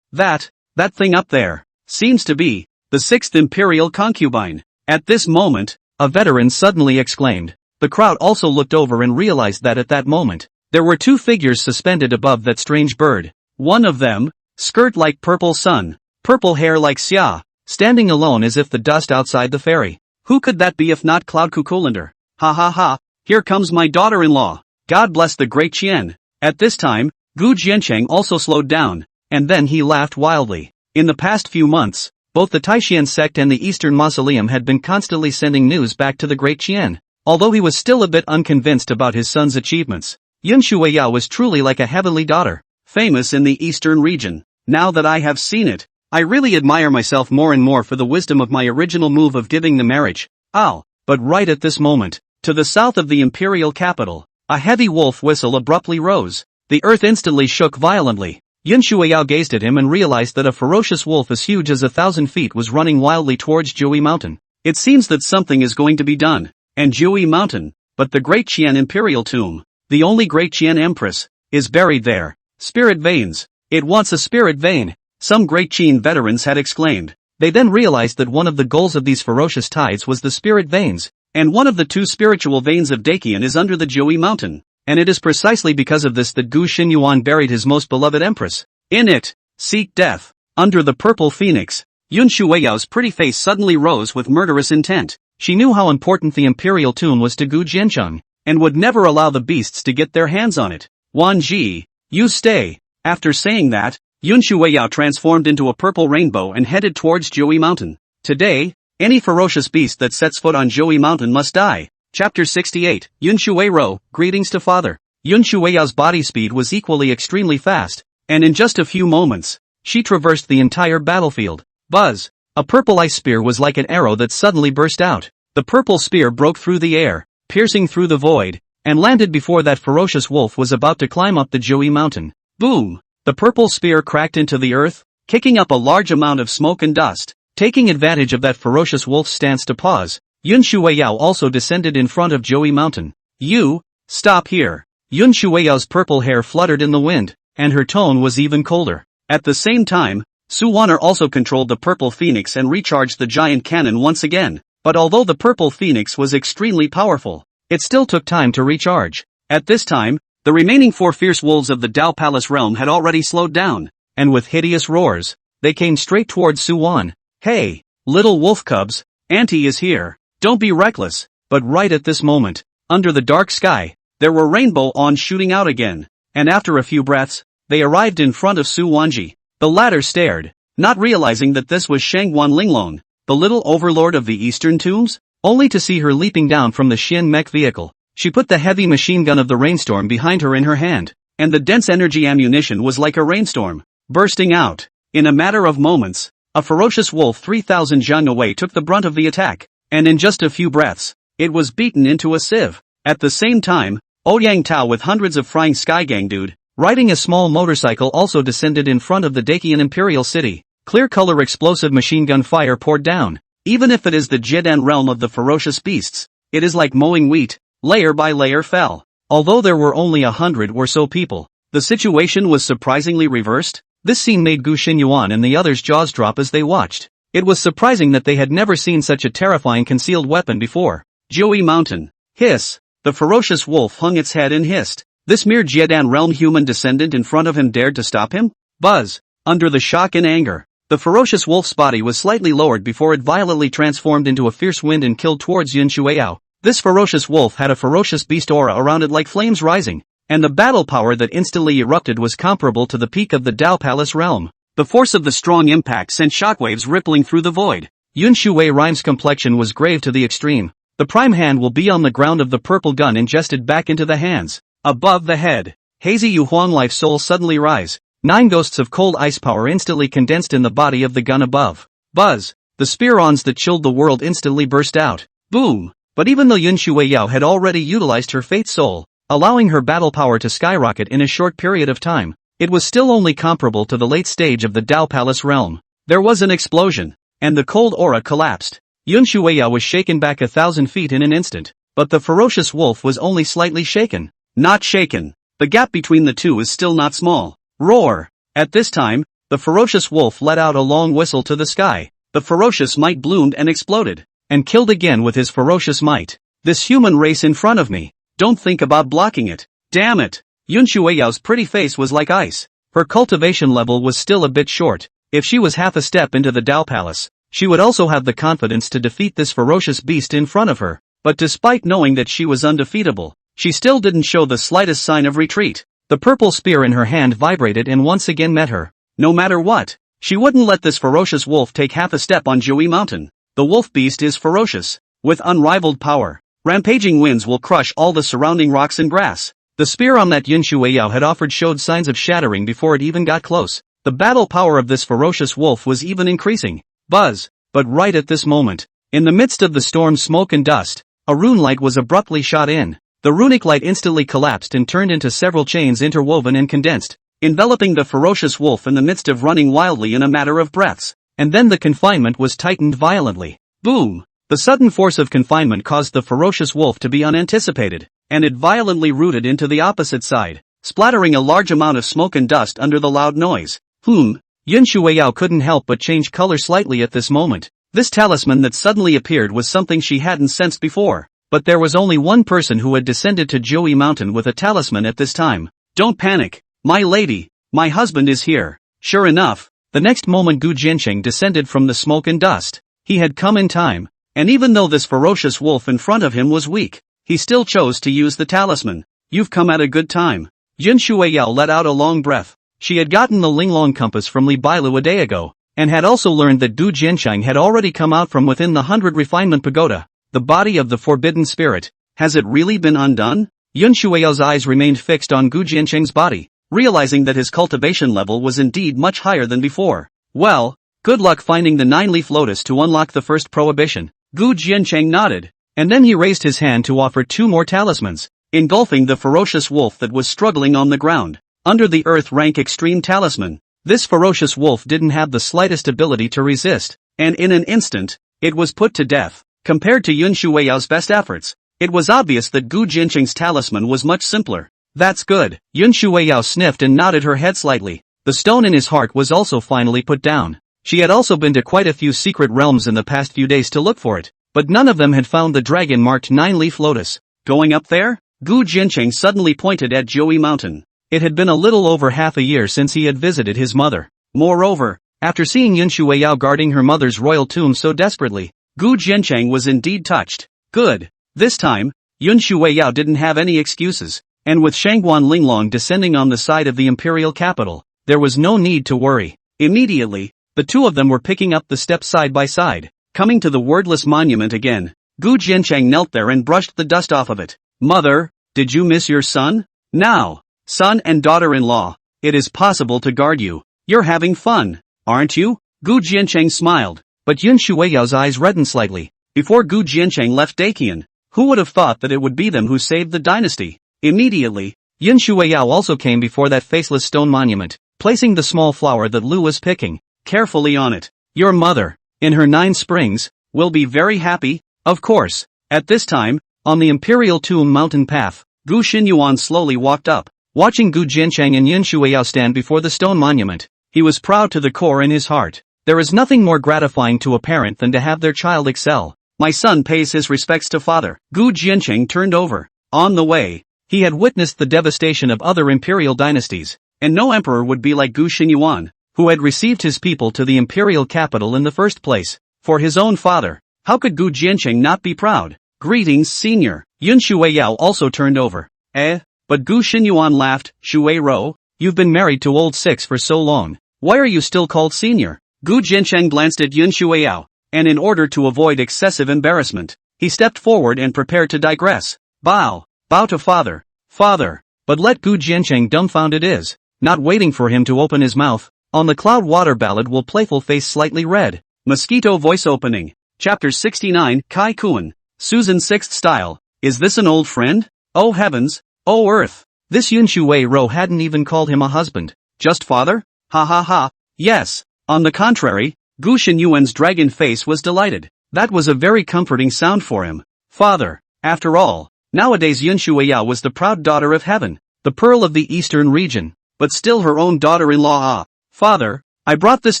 Speaker 1: that thing up there, seems to be the 6th Imperial concubine. At this moment, a veteran suddenly exclaimed. The crowd also looked over and realized that at that moment, there were 2 figures suspended above that strange bird. One of them, skirt like purple sun, purple hair like Xia, standing alone as if the dust outside the fairy. Who could that be if not Cloud Cuculander? Ha ha ha, here comes my daughter-in-law. God bless the Great Qian. At this time, Gu Jiancheng also slowed down, and then he laughed wildly. In the past few months, both the Taishan sect and the Eastern Mausoleum had been constantly sending news back to the Great Qian. Although he was still a bit unconvinced about his son's achievements, Yun Shueya was truly like a heavenly daughter, famous in the eastern region. Now that I have seen it, I really admire myself more and more for the wisdom of my original move of giving the marriage. But right at this moment, to the south of the imperial capital, a heavy wolf whistle abruptly rose. The earth instantly shook violently. Yun Shueya gazed at him and realized that a ferocious wolf as huge as 1,000 feet was running wildly towards Jiui Mountain. It seems that something is going to be done. And Jiui Mountain, but the Great Qian Imperial Tomb, the only Great Qian Empress, is buried there. Spirit veins. It wants a spirit vein, some Great Qian veterans had exclaimed. They then realized that one of the goals of these ferocious tides was the spirit veins, and one of the 2 spiritual veins of Dakian is under the Jiui Mountain, and it is precisely because of this that Gu Xinyuan buried his most beloved empress. In it, seek death. Under the purple phoenix, Yun Shueyao's pretty face suddenly rose with murderous intent. She knew how important the imperial tomb was to Gu Jiancheng, and would never allow the beasts to get their hands on it. Wan Ji, you stay. After saying that, Yun Shueya transformed into a purple rainbow and headed towards Jiui Mountain. Today, any ferocious beast that sets foot on Jiui Mountain must die. Chapter 68, Yun Shueiro, greetings to father. Yun Shueya's body speed was equally extremely fast, and in just a few moments, she traversed the entire battlefield. Buzz! A purple ice spear was like an arrow that suddenly burst out. The purple spear broke through the air, piercing through the void, and landed before that ferocious wolf was about to climb up the Jiui Mountain. Boom! The purple spear cracked into the earth, kicking up a large amount of smoke and dust. Taking advantage of that ferocious wolf's stance to pause, Yun Shueiyao also descended in front of Jiui Mountain. You, stop here. Yun Shuiao's purple hair fluttered in the wind, and her tone was even colder. At the same time, Su Wan'er also controlled the purple phoenix and recharged the giant cannon once again, but although the purple phoenix was extremely powerful, it still took time to recharge. At this time, the remaining 4 fierce wolves of the Dao Palace realm had already slowed down, and with hideous roars, they came straight towards Su Wan. "Hey, little wolf cubs, Auntie is here, don't be reckless." But right at this moment, under the dark sky, there were rainbow ons shooting out again, and after a few breaths, they arrived in front of Su Wanji. The latter stared, not realizing that this was Shangguan Linglong, the little overlord of the Eastern Tombs, only to see her leaping down from the Shin mech vehicle. She put the heavy machine gun of the rainstorm behind her in her hand, and the dense energy ammunition was like a rainstorm, bursting out. In a matter of moments, a ferocious wolf 3,000 zhang away took the brunt of the attack, and in just a few breaths, it was beaten into a sieve. At the same time, Ouyang Tao with hundreds of frying Skygang dude, riding a small motorcycle also descended in front of the Dacian Imperial City. Clear-color explosive machine gun fire poured down. Even if it is the Jidan realm of the ferocious beasts, it is like mowing wheat, layer by layer fell. Although there were only 100 or so people, the situation was surprisingly reversed. This scene made Gu Xinyuan and the others' jaws drop as they watched. It was surprising that they had never seen such a terrifying concealed weapon before. Jiui Mountain. Hiss. The ferocious wolf hung its head and hissed. This mere Jiedan realm human descendant in front of him dared to stop him? Buzz. Under the shock and anger, the ferocious wolf's body was slightly lowered before it violently transformed into a fierce wind and killed towards Yun Shuiao. This ferocious wolf had a ferocious beast aura around it like flames rising, and the battle power that instantly erupted was comparable to the peak of the Dao Palace realm. The force of the strong impact sent shockwaves rippling through the void. Yun Shui Rhyme's complexion was grave to the extreme. The prime hand will be on the ground of the purple gun ingested back into the hands. Above the head, hazy Yu Huang life soul suddenly rise. 9 ghosts of cold ice power instantly condensed in the body of the gun above. Buzz. The spear-ons that chilled the world instantly burst out. Boom. But even though Yun Shuiao had already utilized her fate soul, allowing her battle power to skyrocket in a short period of time, it was still only comparable to the late stage of the Dao Palace realm. There was an explosion, and the cold aura collapsed. Yun Shuiao was shaken back 1,000 feet in an instant, but the ferocious wolf was only slightly shaken. Not shaken. The gap between the two is still not small. Roar. At this time, the ferocious wolf let out a long whistle to the sky. The ferocious might bloomed and exploded, and killed again with his ferocious might. This human race in front of me. Don't think about blocking it. Damn it. Yun Shuiao's pretty face was like ice. Her cultivation level was still a bit short. If she was half a step into the Dao Palace, she would also have the confidence to defeat this ferocious beast in front of her. But despite knowing that she was undefeatable, she still didn't show the slightest sign of retreat. The purple spear in her hand vibrated and once again met her. No matter what, she wouldn't let this ferocious wolf take half a step on Jiui Mountain. The wolf beast is ferocious, with unrivaled power. Rampaging winds will crush all the surrounding rocks and grass. The spear on that Yun Shuiao had offered showed signs of shattering before it even got close. The battle power of this ferocious wolf was even increasing. Buzz. But right at this moment, in the midst of the storm's smoke and dust, a rune light was abruptly shot in. The runic light instantly collapsed and turned into several chains interwoven and condensed, enveloping the ferocious wolf in the midst of running wildly in a matter of breaths. And then the confinement was tightened violently. Boom! The sudden force of confinement caused the ferocious wolf to be unanticipated, and it violently rooted into the opposite side, splattering a large amount of smoke and dust under the loud noise. Yun Shuiao couldn't help but change color slightly at this moment. This talisman that suddenly appeared was something she hadn't sensed before. But there was only one person who had descended to Jiui Mountain with a talisman at this time. Don't panic, my lady, my husband is here. Sure enough, the next moment Gu Jiancheng descended from the smoke and dust. He had come in time, and even though this ferocious wolf in front of him was weak, he still chose to use the talisman. You've come at a good time. Yun Shuiao let out a long breath. She had gotten the Linglong compass from Li Bailu a day ago, and had also learned that Gu Jiancheng had already come out from within the 100 refinement pagoda. The body of the forbidden spirit, has it really been undone? Yun Shuiao's eyes remained fixed on Gu Jiancheng's body, realizing that his cultivation level was indeed much higher than before. Well, good luck finding the 9-leaf lotus to unlock the first prohibition. Gu Jiancheng nodded, and then he raised his hand to offer 2 more talismans, engulfing the ferocious wolf that was struggling on the ground. Under the earth rank extreme talisman, this ferocious wolf didn't have the slightest ability to resist, and in an instant, it was put to death. Compared to Yun Shuiao's best efforts, it was obvious that Gu Jincheng's talisman was much simpler. That's good. Yun Shuiyao sniffed and nodded her head slightly. The stone in his heart was also finally put down. She had also been to quite a few secret realms in the past few days to look for it, but none of them had found the dragon-marked 9-leaf lotus. Going up there? Gu Jiancheng suddenly pointed at Joey Mountain. It had been a little over half a year since he had visited his mother. Moreover, after seeing Yun Shuiyao guarding her mother's royal tomb so desperately, Gu Jiancheng was indeed touched. Good. This time, Yun Shuiyao didn't have any excuses, and with Shangguan Linglong descending on the side of the imperial capital, there was no need to worry. Immediately, the two of them were picking up the steps side by side. Coming to the wordless monument again, Gu Jiancheng knelt there and brushed the dust off of it. Mother, did you miss your son? Now, son and daughter-in-law, it is possible to guard you. You're having fun, aren't you? Gu Jiancheng smiled, but Yun Shuiyao's eyes reddened slightly. Before Gu Jiancheng left Daqian, who would have thought that it would be them who saved the dynasty? Immediately, Yun Shuiyao also came before that faceless stone monument, placing the small flower that Lu was picking carefully on it. Your mother, in her 9 springs, will be very happy, of course. At this time, on the Imperial Tomb mountain path, Gu Xinyuan slowly walked up. Watching Gu Jiancheng and Yun Shuiyao stand before the stone monument, he was proud to the core in his heart. There is nothing more gratifying to a parent than to have their child excel. My son pays his respects to father. Gu Jiancheng turned over. On the way, he had witnessed the devastation of other imperial dynasties, and no emperor would be like Gu Xinyuan, who had received his people to the imperial capital in the first place. For his own father, how could Gu Jiancheng not be proud? Greetings, senior. Yun Shuiyao also turned over. But Gu Xinyuan laughed. Shui Ro, you've been married to old Six for so long. Why are you still called senior? Gu Jiancheng glanced at Yun Shuiyao, and in order to avoid excessive embarrassment, he stepped forward and prepared to digress. Bow to father. Father. But let Gu Jiancheng dumbfounded is, not waiting for him to open his mouth. On the cloud water ballad will playful face slightly red. Mosquito voice opening. Chapter 69. Kai Kuan. Susan Sixth style. Is this an old friend? Oh heavens. Oh earth. This Yun Shui Ro hadn't even called him a husband. Just father? Ha ha ha. Yes. On the contrary, Gu Xinyuan's dragon face was delighted. That was a very comforting sound for him. Father. After all, nowadays Yun Shuiyao was the proud daughter of heaven, the pearl of the eastern region, but still her own daughter-in-law. Father, I brought this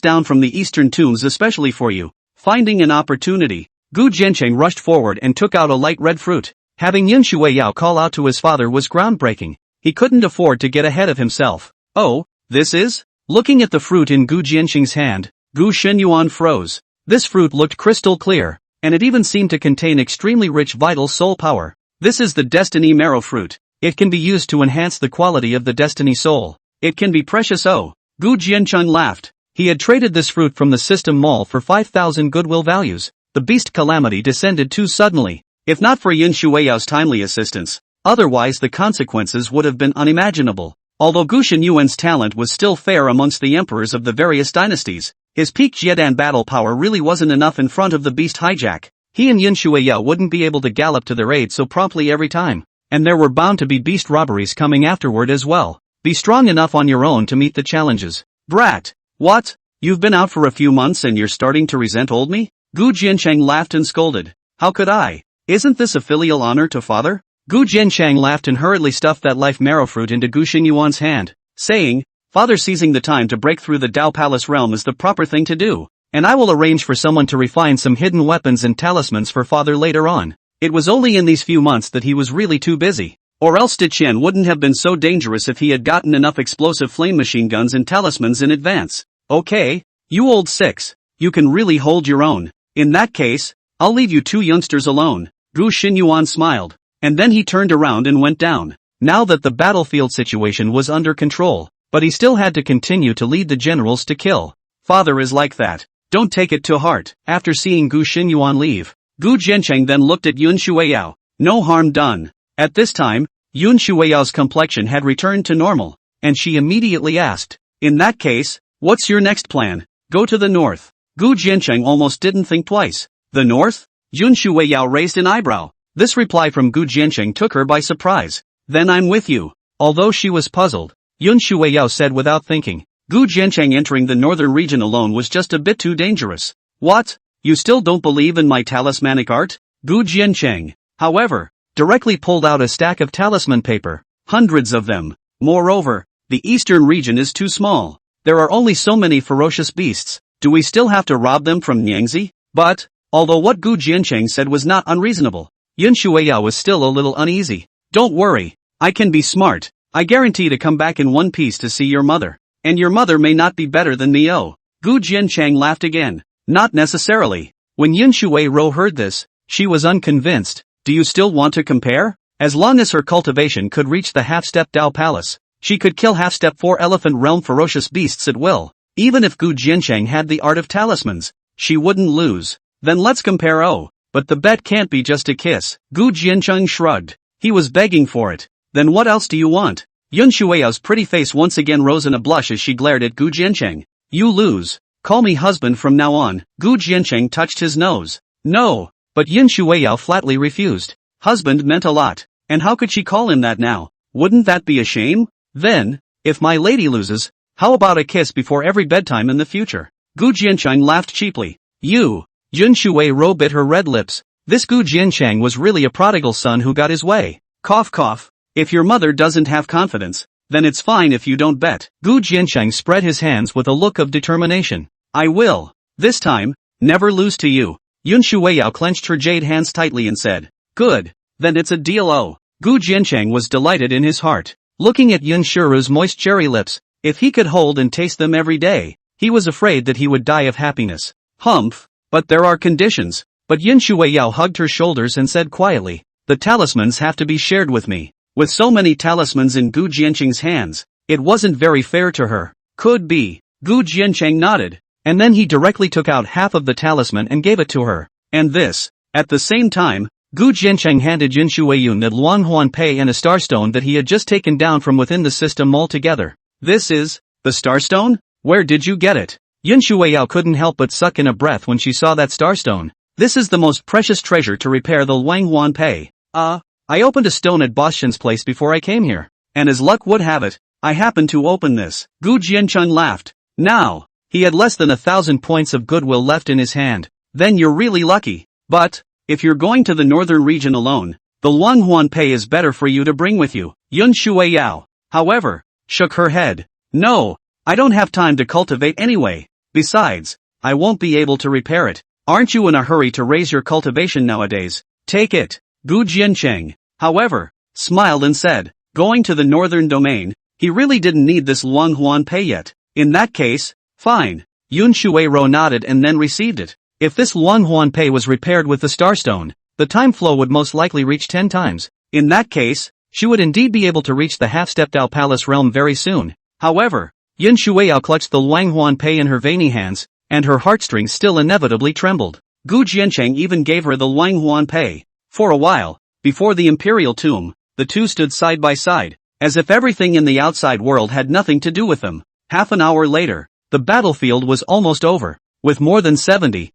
Speaker 1: down from the eastern tombs especially for you. Finding an opportunity, Gu Jiancheng rushed forward and took out a light red fruit. Having Yun Shuiyao call out to his father was groundbreaking. He couldn't afford to get ahead of himself. Oh, this is? Looking at the fruit in Gu Jiancheng's hand, Gu Xinyuan froze. This fruit looked crystal clear, and it even seemed to contain extremely rich vital soul power. This is the Destiny Marrow fruit. It can be used to enhance the quality of the Destiny soul. It can be precious. Oh. Gu Jiancheng laughed. He had traded this fruit from the system mall for 5,000 goodwill values. The beast calamity descended too suddenly. If not for Yun Shuiyao's timely assistance, otherwise the consequences would have been unimaginable. Although Gu Xinyuan's talent was still fair amongst the emperors of the various dynasties, his peak Jiedan battle power really wasn't enough in front of the beast hijack. He and Yun Shuiyao wouldn't be able to gallop to their aid so promptly every time, and there were bound to be beast robberies coming afterward as well. Be strong enough on your own to meet the challenges. Brat! What? You've been out for a few months and you're starting to resent old me? Gu Jiancheng laughed and scolded. How could I? Isn't this a filial honor to father? Gu Jiancheng laughed and hurriedly stuffed that life marrow fruit into Gu Xinyuan's hand, saying, Father, seizing the time to break through the Dao Palace realm is the proper thing to do, and I will arrange for someone to refine some hidden weapons and talismans for father later on. It was only in these few months that he was really too busy, or else Diqian wouldn't have been so dangerous if he had gotten enough explosive flame machine guns and talismans in advance. Okay, you old Six, you can really hold your own. In that case, I'll leave you two youngsters alone. Gu Xinyuan smiled, and then he turned around and went down. Now that the battlefield situation was under control, but he still had to continue to lead the generals to kill. Father is like that. Don't take it to heart. After seeing Gu Xinyuan leave, Gu Jiancheng then looked at Yun Shuiyao. No harm done. At this time, Yun Shuiyao's complexion had returned to normal, and she immediately asked, In that case, what's your next plan? Go to the north. Gu Jiancheng almost didn't think twice. The north? Yun Shuiyao raised an eyebrow. This reply from Gu Jiancheng took her by surprise. Then I'm with you. Although she was puzzled, Yun Shuiyao said without thinking, Gu Jiancheng entering the northern region alone was just a bit too dangerous. What? You still don't believe in my talismanic art? Gu Jiancheng, however, directly pulled out a stack of talisman paper. Hundreds of them. Moreover, the eastern region is too small. There are only so many ferocious beasts. Do we still have to rob them from Nyangzi? But, although what Gu Jiancheng said was not unreasonable, Yun Shueiyao was still a little uneasy. Don't worry. I can be smart. I guarantee to come back in one piece to see your mother. And your mother may not be better than me. Oh. Gu Jiancheng laughed again. Not necessarily. When Yun Shueiyao heard this, she was unconvinced. Do you still want to compare? As long as her cultivation could reach the half-step Dao Palace, she could kill half-step 4 elephant realm ferocious beasts at will. Even if Gu Jiancheng had the art of talismans, she wouldn't lose. Then let's compare. Oh, but the bet can't be just a kiss. Gu Jiancheng shrugged. He was begging for it. Then what else do you want? Yun Shueiao's pretty face once again rose in a blush as she glared at Gu Jiancheng. You lose. Call me husband from now on. Gu Jiancheng touched his nose. No. But Yun Shueiyao flatly refused. Husband meant a lot. And how could she call him that now? Wouldn't that be a shame? Then, if my lady loses, how about a kiss before every bedtime in the future? Gu Jiancheng laughed cheaply. You. Yun Shueiyao bit her red lips. This Gu Jiancheng was really a prodigal son who got his way. Cough cough. If your mother doesn't have confidence, then it's fine if you don't bet. Gu Jiancheng spread his hands with a look of determination. I will. This time, never lose to you. Yun Shueiyao clenched her jade hands tightly and said, Good. Then it's a deal. Oh. Gu Jiancheng was delighted in his heart. Looking at Yun Shuru's moist cherry lips, if he could hold and taste them every day, he was afraid that he would die of happiness. Humph. But there are conditions. But Yun Shueiyao hugged her shoulders and said quietly, the talismans have to be shared with me. With so many talismans in Gu Jiancheng's hands, it wasn't very fair to her. Could be. Gu Jiancheng nodded. And then he directly took out half of the talisman and gave it to her. And this. At the same time, Gu Jiancheng handed Yun Shueiyao the Luang Huan Pei and a starstone that he had just taken down from within the system altogether. This is the starstone? Where did you get it? Yun Shueiyao couldn't help but suck in a breath when she saw that starstone. This is the most precious treasure to repair the Luang Huan Pei. I opened a stone at Boschan's place before I came here. And as luck would have it, I happened to open this. Gu Jiancheng laughed. Now, he had less than 1,000 points of goodwill left in his hand. Then you're really lucky. But, if you're going to the northern region alone, the Luang Huan Pei is better for you to bring with you. Yun Shueiyao, however, shook her head. No, I don't have time to cultivate anyway. Besides, I won't be able to repair it. Aren't you in a hurry to raise your cultivation nowadays? Take it. Gu Jiancheng, however, smiled and said, going to the northern domain, he really didn't need this Luang Huan Pei yet. In that case, fine. Yun Shueiyao nodded and then received it. If this Luang Huan Pei was repaired with the starstone, the time flow would most likely reach 10 times. In that case, she would indeed be able to reach the half-step Dao Palace realm very soon. However, Yun Shueiyao clutched the Luang Huan Pei in her veiny hands, and her heartstrings still inevitably trembled. Gu Jiancheng even gave her the Luang Huan Pei. For a while, before the imperial tomb, the two stood side by side, as if everything in the outside world had nothing to do with them. Half an hour later, the battlefield was almost over, with more than 70,000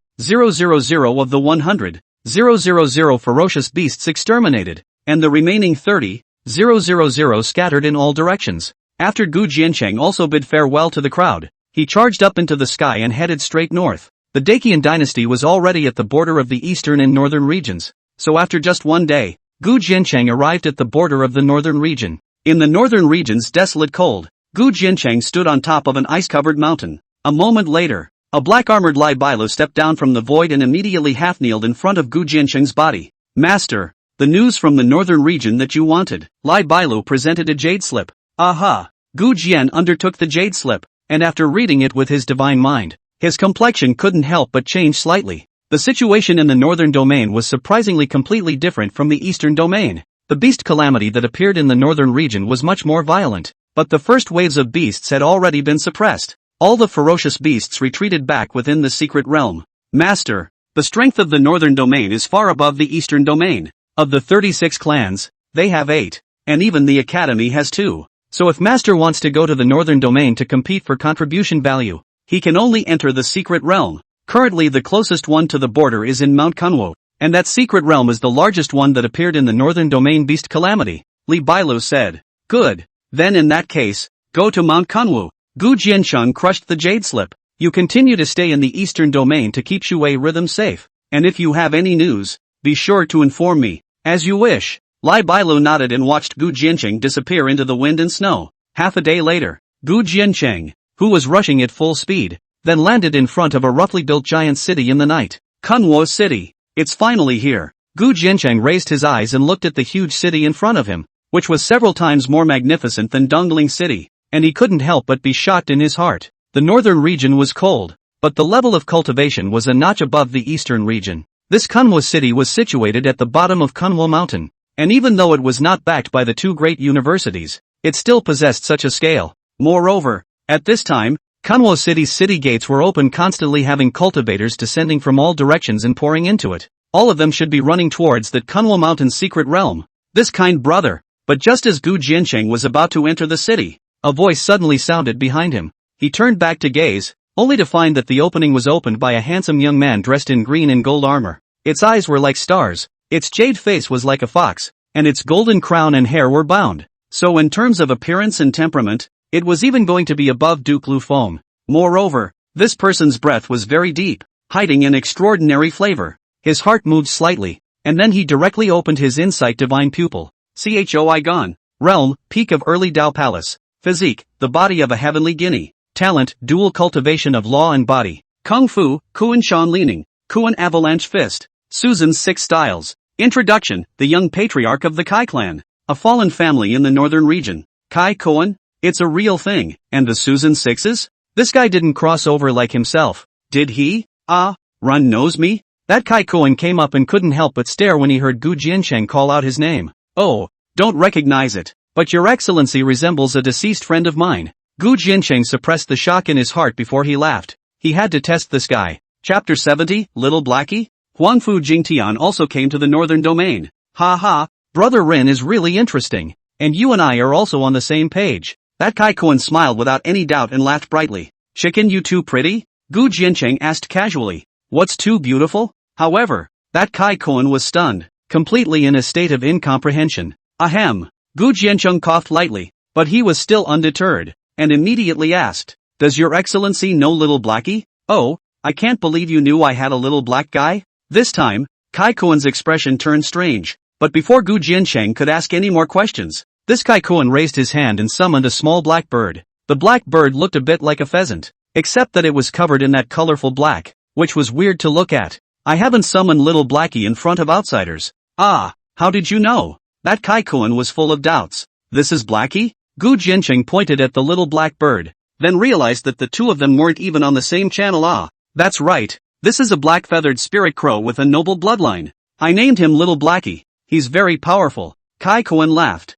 Speaker 1: of the 100,000 ferocious beasts exterminated, and the remaining 30,000 scattered in all directions. After Gu Jiancheng also bid farewell to the crowd, he charged up into the sky and headed straight north. The Dacian dynasty was already at the border of the eastern and northern regions. So after just one day, Gu Jiancheng arrived at the border of the northern region. In the northern region's desolate cold, Gu Jiancheng stood on top of an ice-covered mountain. A moment later, a black-armored Lai Bailu stepped down from the void and immediately half-kneeled in front of Gu Jiancheng's body. Master, the news from the northern region that you wanted. Lai Bailu presented a jade slip. Aha! Gu Jian undertook the jade slip, and after reading it with his divine mind, his complexion couldn't help but change slightly. The situation in the northern domain was surprisingly completely different from the eastern domain. The beast calamity that appeared in the northern region was much more violent, but the first waves of beasts had already been suppressed. All the ferocious beasts retreated back within the secret realm. Master, the strength of the northern domain is far above the eastern domain. Of the 36 clans, they have 8, and even the academy has 2. So if Master wants to go to the northern domain to compete for contribution value, he can only enter the secret realm. Currently the closest one to the border is in Mount Kunwo, and that secret realm is the largest one that appeared in the northern domain beast calamity. Li Bailu said. Good. Then in that case, go to Mount Kunwo. Gu Jiancheng crushed the jade slip. You continue to stay in the eastern domain to keep Shui rhythm safe, and if you have any news, be sure to inform me. As you wish. Lai Bailu nodded and watched Gu Jiancheng disappear into the wind and snow. Half a day later, Gu Jiancheng, who was rushing at full speed, then landed in front of a roughly built giant city in the night. Kunwo City. It's finally here. Gu Jiancheng raised his eyes and looked at the huge city in front of him, which was several times more magnificent than Dongling City, and he couldn't help but be shocked in his heart. The northern region was cold, but the level of cultivation was a notch above the eastern region. This Kunwo city was situated at the bottom of Kunwo Mountain, and even though it was not backed by the two great universities, it still possessed such a scale. Moreover, at this time, Kunwo City's city gates were open, constantly having cultivators descending from all directions and pouring into it. All of them should be running towards that Kunwo Mountain's secret realm. This kind brother. But just as Gu Jiancheng was about to enter the city, a voice suddenly sounded behind him. He turned back to gaze, only to find that the opening was opened by a handsome young man dressed in green and gold armor. Its eyes were like stars, its jade face was like a fox, and its golden crown and hair were bound. So in terms of appearance and temperament, it was even going to be above Duke Lu Feng. Moreover, this person's breath was very deep, hiding an extraordinary flavor. His heart moved slightly, and then he directly opened his insight divine pupil. Choi Gon. Realm, peak of early Tao Palace. Physique, the body of a heavenly guinea. Talent, dual cultivation of law and body. Kung Fu, Kuan Shan Leaning. Kuan Avalanche Fist. Susan's 6 styles. Introduction, the young patriarch of the Kai clan. A fallen family in the northern region. Kai Koan? It's a real thing. And the Susan Sixes? This guy didn't cross over like himself, did he? Run knows me? That Kai Koan came up and couldn't help but stare when he heard Gu Jiancheng call out his name. Oh, don't recognize it, but your excellency resembles a deceased friend of mine. Gu Jiancheng suppressed the shock in his heart before he laughed. He had to test this guy. Chapter 70, Little Blackie? Huangfu Jingtian also came to the northern domain. Ha ha, Brother Rin is really interesting, and you and I are also on the same page. That Kai Koan smiled without any doubt and laughed brightly. Chicken, you too pretty? Gu Jiancheng asked casually. What's too beautiful? However, that Kai Koan was stunned, completely in a state of incomprehension. Ahem. Gu Jiancheng coughed lightly, but he was still undeterred, and immediately asked, Does your excellency know Little Blackie? Oh, I can't believe you knew I had a little black guy? This time, Kai Koan's expression turned strange, but before Gu Jiancheng could ask any more questions, this Kai Koan raised his hand and summoned a small black bird. The black bird looked a bit like a pheasant, except that it was covered in that colorful black, which was weird to look at. I haven't summoned Little Blackie in front of outsiders. Ah, how did you know? That Kai Koan was full of doubts. This is Blackie? Gu Jiancheng pointed at the little black bird, then realized that the two of them weren't even on the same channel. Ah, that's right. This is a black-feathered spirit crow with a noble bloodline. I named him Little Blackie. He's very powerful. Kai Koan laughed.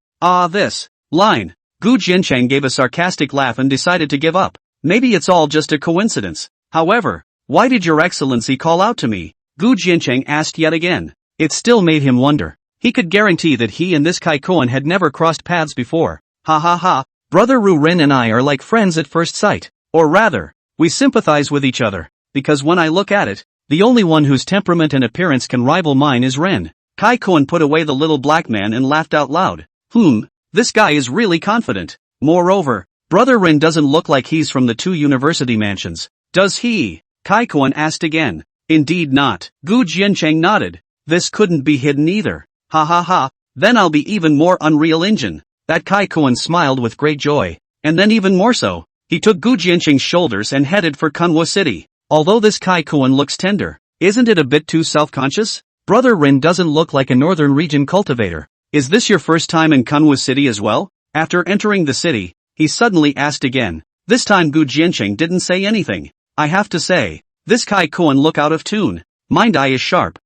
Speaker 1: This line. Gu Jiancheng gave a sarcastic laugh and decided to give up. Maybe it's all just a coincidence. However, why did your excellency call out to me? Gu Jiancheng asked yet again. It still made him wonder. He could guarantee that he and this Kai Koan had never crossed paths before. Ha ha ha, Brother Ru Rin and I are like friends at first sight. Or rather, we sympathize with each other, because when I look at it, the only one whose temperament and appearance can rival mine is Ren. Kai Koan put away the little black man and laughed out loud. This guy is really confident. Moreover, Brother Rin doesn't look like he's from the two university mansions. Does he? Kai Koan asked again. Indeed not. Gu Jiancheng nodded. This couldn't be hidden either. Ha ha ha, then I'll be even more Unreal Engine. That Kai Koan smiled with great joy. And then even more so, he took Gu Jiancheng's shoulders and headed for Kunwo City. Although this Kai Koan looks tender, isn't it a bit too self-conscious? Brother Rin doesn't look like a northern region cultivator. Is this your first time in Kunwo City as well? After entering the city, he suddenly asked again. This time Gu Jiancheng didn't say anything. I have to say, this Kai Koan look out of tune. Mind eye is sharp.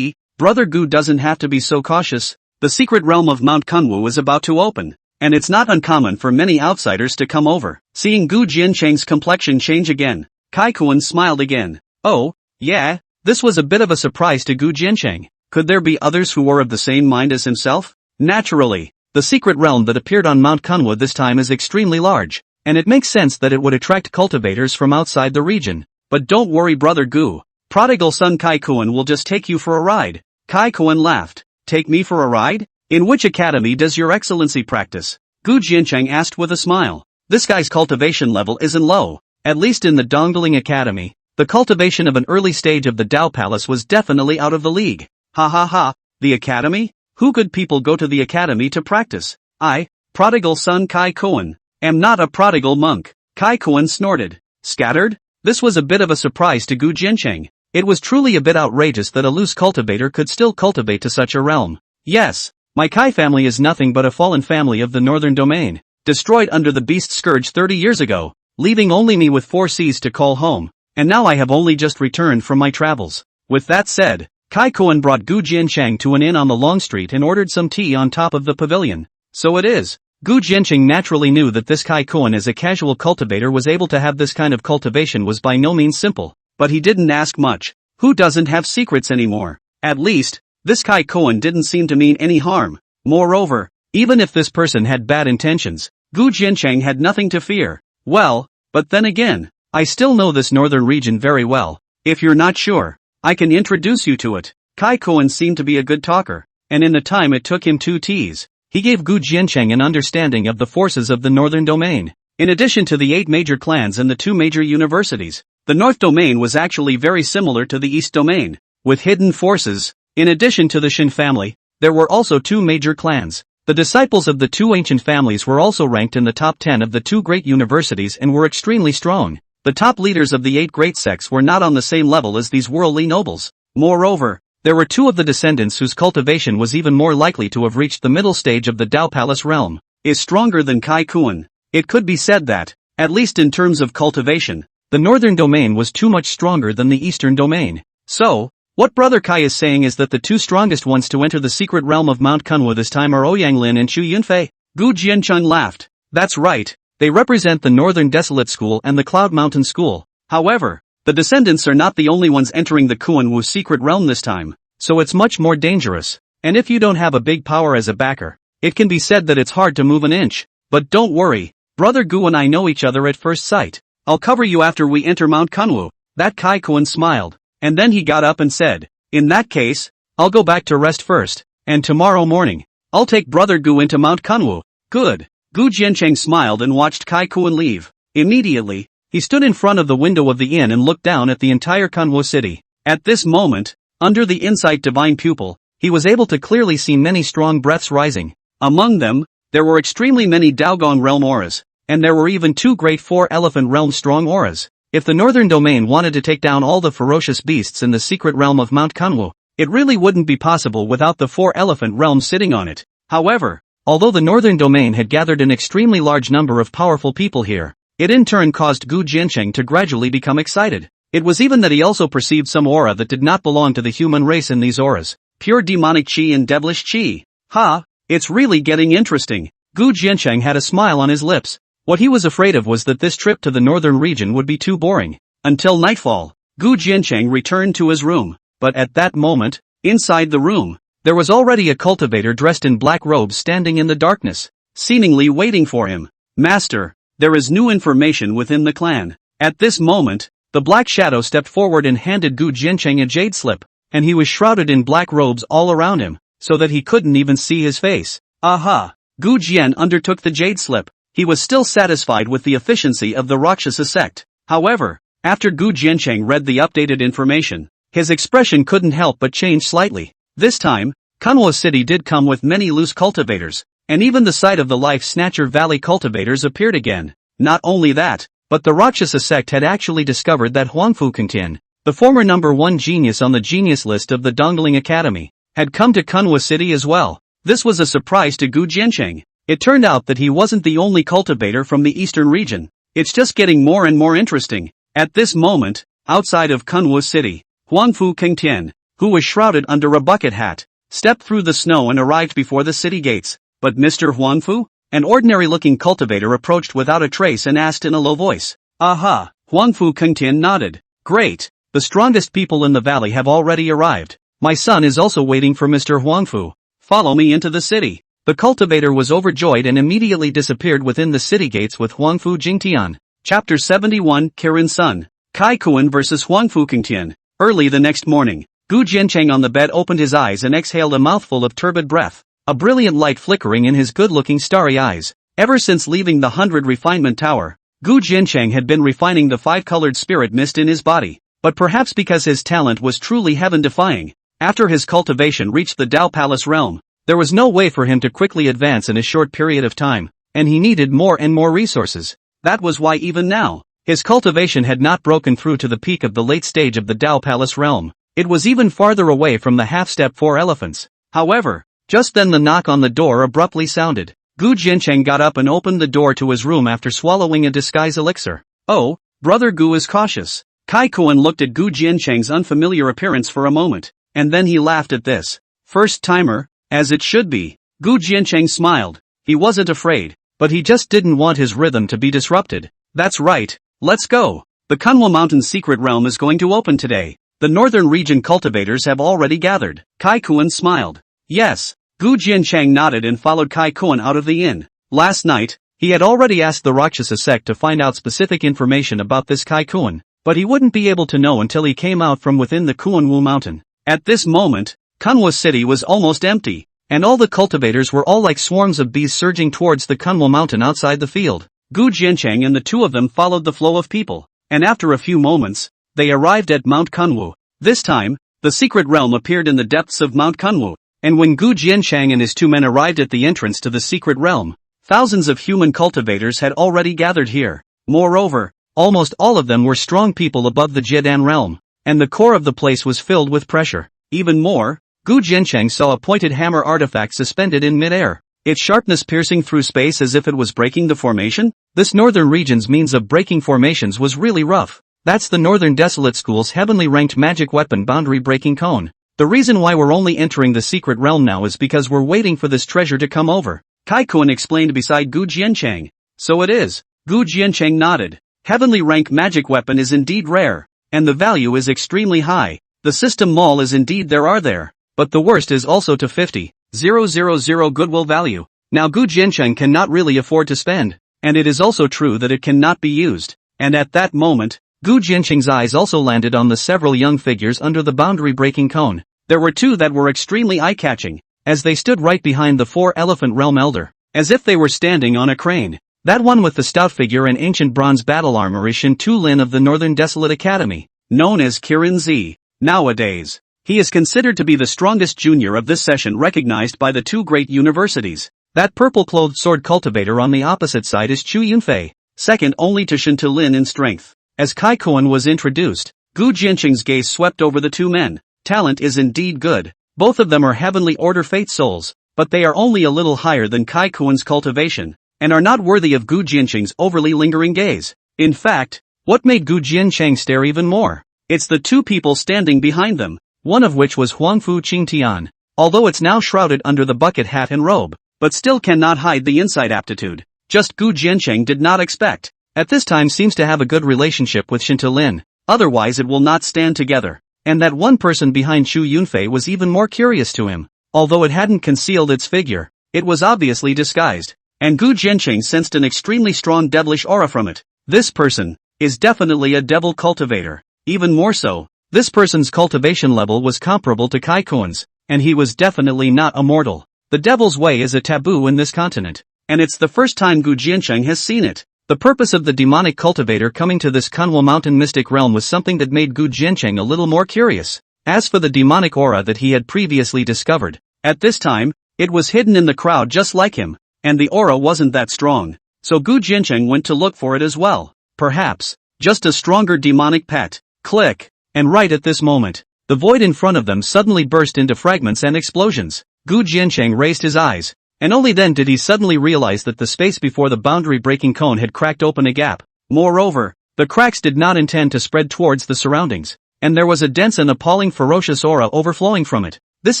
Speaker 1: Brother Gu doesn't have to be so cautious. The secret realm of Mount Kunwu is about to open, and it's not uncommon for many outsiders to come over. Seeing Gu Jiancheng's complexion change again, Kai Koan smiled again. Oh, yeah, this was a bit of a surprise to Gu Jiancheng. Could there be others who were of the same mind as himself? Naturally, the secret realm that appeared on Mount Kunwu this time is extremely large, and it makes sense that it would attract cultivators from outside the region. But don't worry Brother Gu, prodigal son Kai Koan will just take you for a ride. Kai Koan laughed. Take me for a ride? In which academy does your excellency practice? Gu Jiancheng asked with a smile. This guy's cultivation level isn't low, at least in the Dongling Academy. The cultivation of an early stage of the Tao Palace was definitely out of the league. Ha ha ha, the academy? Who good people go to the academy to practice? I, prodigal son Kai Koen, am not a prodigal monk. Kai Koen snorted. Scattered? This was a bit of a surprise to Gu Jiancheng. It was truly a bit outrageous that a loose cultivator could still cultivate to such a realm. Yes, my Kai family is nothing but a fallen family of the northern domain, destroyed under the beast scourge 30 years ago, leaving only me with 4 seas to call home, and now I have only just returned from my travels. With that said, Kai Koen brought Gu Jiancheng to an inn on the long street and ordered some tea on top of the pavilion. So it is. Gu Jiancheng naturally knew that this Kai Koen as a casual cultivator was able to have this kind of cultivation was by no means simple, but he didn't ask much. Who doesn't have secrets anymore? At least, this Kai Koen didn't seem to mean any harm. Moreover, even if this person had bad intentions, Gu Jiancheng had nothing to fear. Well, but then again, I still know this northern region very well. If you're not sure, I can introduce you to it. Kai Koen seemed to be a good talker, and in the time it took him 2 teas, he gave Gu Jiancheng an understanding of the forces of the northern domain. In addition to the 8 major clans and the 2 major universities, the north domain was actually very similar to the east domain, with hidden forces. In addition to the Shin family, there were also 2 major clans. The disciples of the 2 ancient families were also ranked in the top 10 of the 2 great universities and were extremely strong. The top leaders of the 8 great sects were not on the same level as these worldly nobles. Moreover, there were 2 of the descendants whose cultivation was even more likely to have reached the middle stage of the Dao Palace realm, is stronger than Kai Koen. It could be said that, at least in terms of cultivation, the northern domain was too much stronger than the eastern domain. So, what Brother Kai is saying is that the 2 strongest ones to enter the secret realm of Mount Kunwu this time are Ouyang Lin and Chu Yunfei. Gu Jiancheng laughed. That's right, they represent the Northern Desolate School and the Cloud Mountain School. However, the descendants are not the only ones entering the Kunwu secret realm this time, so it's much more dangerous. And if you don't have a big power as a backer, it can be said that it's hard to move an inch. But don't worry, Brother Gu and I know each other at first sight. I'll cover you after we enter Mount Kunwu. That Kai Koen smiled. And then he got up and said, in that case, I'll go back to rest first, and tomorrow morning, I'll take Brother Gu into Mount Kunwu. Good. Gu Jiancheng smiled and watched Kai Koen leave. Immediately, he stood in front of the window of the inn and looked down at the entire Kunwu city. At this moment, under the insight divine pupil, he was able to clearly see many strong breaths rising. Among them, there were extremely many Daogong realm auras, and there were even 2 great 4-elephant realm strong auras. If the northern domain wanted to take down all the ferocious beasts in the secret realm of Mount Kunwu, it really wouldn't be possible without the 4-elephant realm sitting on it. However, although the northern domain had gathered an extremely large number of powerful people here, it in turn caused Gu Jiancheng to gradually become excited. It was even that he also perceived some aura that did not belong to the human race in these auras. Pure demonic chi and devilish chi. Ha, it's really getting interesting. Gu Jiancheng had a smile on his lips. What he was afraid of was that this trip to the northern region would be too boring. Until nightfall, Gu Jiancheng returned to his room, but at that moment, inside the room, there was already a cultivator dressed in black robes standing in the darkness, seemingly waiting for him. Master, there is new information within the clan. At this moment, the black shadow stepped forward and handed Gu Jiancheng a jade slip, and he was shrouded in black robes all around him, so that he couldn't even see his face. Aha! Gu Jian undertook the jade slip. He was still satisfied with the efficiency of the Rakshasa sect. However, after Gu Jiancheng read the updated information, his expression couldn't help but change slightly. This time, Kunwu City did come with many loose cultivators, and even the site of the Life Snatcher Valley cultivators appeared again. Not only that, but the Rakshasa sect had actually discovered that Huangfu Kangtian, the former number 1 genius on the genius list of the Dongling Academy, had come to Kunwu City as well. This was a surprise to Gu Jiancheng. It turned out that he wasn't the only cultivator from the eastern region. It's just getting more and more interesting. At this moment, outside of Kunwu City, Huangfu Kangtian, who was shrouded under a bucket hat, stepped through the snow and arrived before the city gates. But Mr. Huangfu? An ordinary-looking cultivator approached without a trace and asked in a low voice. Aha! Huangfu Kangtian nodded. Great! The strongest people in the valley have already arrived. My son is also waiting for Mr. Huangfu. Follow me into the city. The cultivator was overjoyed and immediately disappeared within the city gates with Huangfu Jingtian. Chapter 71 Kirin's Son. Kai Koen vs. Huangfu Kangtian. Early the next morning, Gu Jiancheng on the bed opened his eyes and exhaled a mouthful of turbid breath, a brilliant light flickering in his good-looking starry eyes. Ever since leaving the 100 Refinement Tower, Gu Jiancheng had been refining the 5-colored spirit mist in his body, but perhaps because his talent was truly heaven-defying, after his cultivation reached the Dao Palace realm, There was no way for him to quickly advance in a short period of time, and he needed more and more resources. That was why even now, his cultivation had not broken through to the peak of the late stage of the Dao Palace realm. It was even farther away from the half-step 4 elephants. However, just then the knock on the door abruptly sounded. Gu Jiancheng got up and opened the door to his room after swallowing a disguise elixir. Oh, Brother Gu is cautious. Kai Kuan looked at Gu Jiancheng's unfamiliar appearance for a moment, and then he laughed at this. First timer, as it should be. Gu Jiancheng smiled. He wasn't afraid, but he just didn't want his rhythm to be disrupted. That's right, let's go. The Kunwa Mountain's secret realm is going to open today. The northern region cultivators have already gathered. Kai Kuan smiled. Yes. Gu Jiancheng nodded and followed Kai Kuan out of the inn. Last night, he had already asked the Rakshasa sect to find out specific information about this Kai Kuan, but he wouldn't be able to know until he came out from within the Kuanwu mountain. At this moment, Kunwa city was almost empty, and all the cultivators were all like swarms of bees surging towards the Kunwa mountain outside the field. Gu Jiancheng and the two of them followed the flow of people, and after a few moments, they arrived at Mount Kunwu. This time, the secret realm appeared in the depths of Mount Kunwu. And when Gu Jiancheng and his two men arrived at the entrance to the secret realm, thousands of human cultivators had already gathered here. Moreover, almost all of them were strong people above the Jiedan realm, and the core of the place was filled with pressure. Even more, Gu Jiancheng saw a pointed hammer artifact suspended in midair, its sharpness piercing through space as if it was breaking the formation. This northern region's means of breaking formations was really rough. That's the Northern Desolate School's heavenly ranked magic weapon boundary breaking cone. The reason why we're only entering the secret realm now is because we're waiting for this treasure to come over. Kai Kuan explained beside Gu Jiancheng. So it is. Gu Jiancheng nodded. Heavenly rank magic weapon is indeed rare, and the value is extremely high. The system mall is indeed there, but the worst is also to 50,000 goodwill value. Now Gu Jiancheng cannot really afford to spend, and it is also true that it cannot be used. And at that moment, Gu Jiancheng's eyes also landed on the several young figures under the boundary breaking cone. There were two that were extremely eye-catching, as they stood right behind the 4-elephant realm elder, as if they were standing on a crane. That one with the stout figure and ancient bronze battle armor is Shin Tu Lin of the Northern Desolate Academy, known as Kirin Zi. Nowadays, he is considered to be the strongest junior of this session, recognized by the two great universities. That purple-clothed sword cultivator on the opposite side is Chu Yunfei, second only to Shin Tu Lin in strength. As Kai Kuan was introduced, Gu Jiancheng's gaze swept over the two men. Talent is indeed good. Both of them are heavenly order fate souls, but they are only a little higher than Kai Kuan's cultivation, and are not worthy of Gu Jiancheng's overly lingering gaze. In fact, what made Gu Jiancheng stare even more? It's the two people standing behind them, one of which was Huangfu Qingtian. Although it's now shrouded under the bucket hat and robe, but still cannot hide the inside aptitude. Just Gu Jiancheng did not expect. At this time seems to have a good relationship with Shin Tu Lin, otherwise it will not stand together. And that one person behind Chu Yunfei was even more curious to him. Although it hadn't concealed its figure, it was obviously disguised, and Gu Jiancheng sensed an extremely strong devilish aura from it. This person is definitely a devil cultivator. Even more so, this person's cultivation level was comparable to Kai Kuan's, and he was definitely not a mortal. The devil's way is a taboo in this continent, and it's the first time Gu Jiancheng has seen it. The purpose of the demonic cultivator coming to this Kunwa mountain mystic realm was something that made Gu Jiancheng a little more curious. As for the demonic aura that he had previously discovered, at this time, it was hidden in the crowd just like him, and the aura wasn't that strong, so Gu Jiancheng went to look for it as well. Perhaps, just a stronger demonic pet. Click! And right at this moment, the void in front of them suddenly burst into fragments and explosions. Gu Jiancheng raised his eyes, and only then did he suddenly realize that the space before the boundary-breaking cone had cracked open a gap. Moreover, the cracks did not intend to spread towards the surroundings, and there was a dense and appalling ferocious aura overflowing from it. This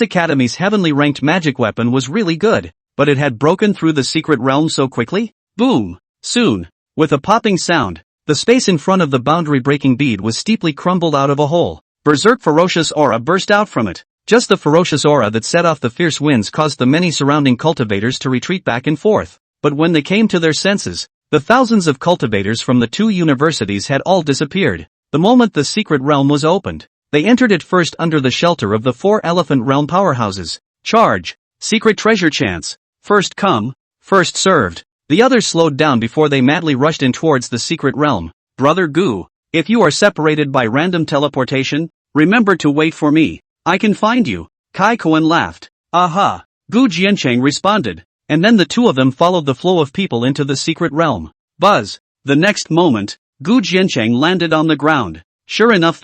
Speaker 1: academy's heavenly ranked magic weapon was really good, but it had broken through the secret realm so quickly? Boom! Soon, with a popping sound, the space in front of the boundary-breaking bead was steeply crumbled out of a hole. Berserk ferocious aura burst out from it. Just the ferocious aura that set off the fierce winds caused the many surrounding cultivators to retreat back and forth. But when they came to their senses, the thousands of cultivators from the two universities had all disappeared. The moment the secret realm was opened, they entered it first under the shelter of the 4-elephant realm powerhouses. Charge! Secret treasure chance! First come, first served. The others slowed down before they madly rushed in towards the secret realm. Brother Gu, if you are separated by random teleportation, remember to wait for me. I can find you. Kai Kuan laughed. Aha! Gu Jiancheng responded, and then the two of them followed the flow of people into the secret realm. Buzz. The next moment, Gu Jiancheng landed on the ground. Sure enough,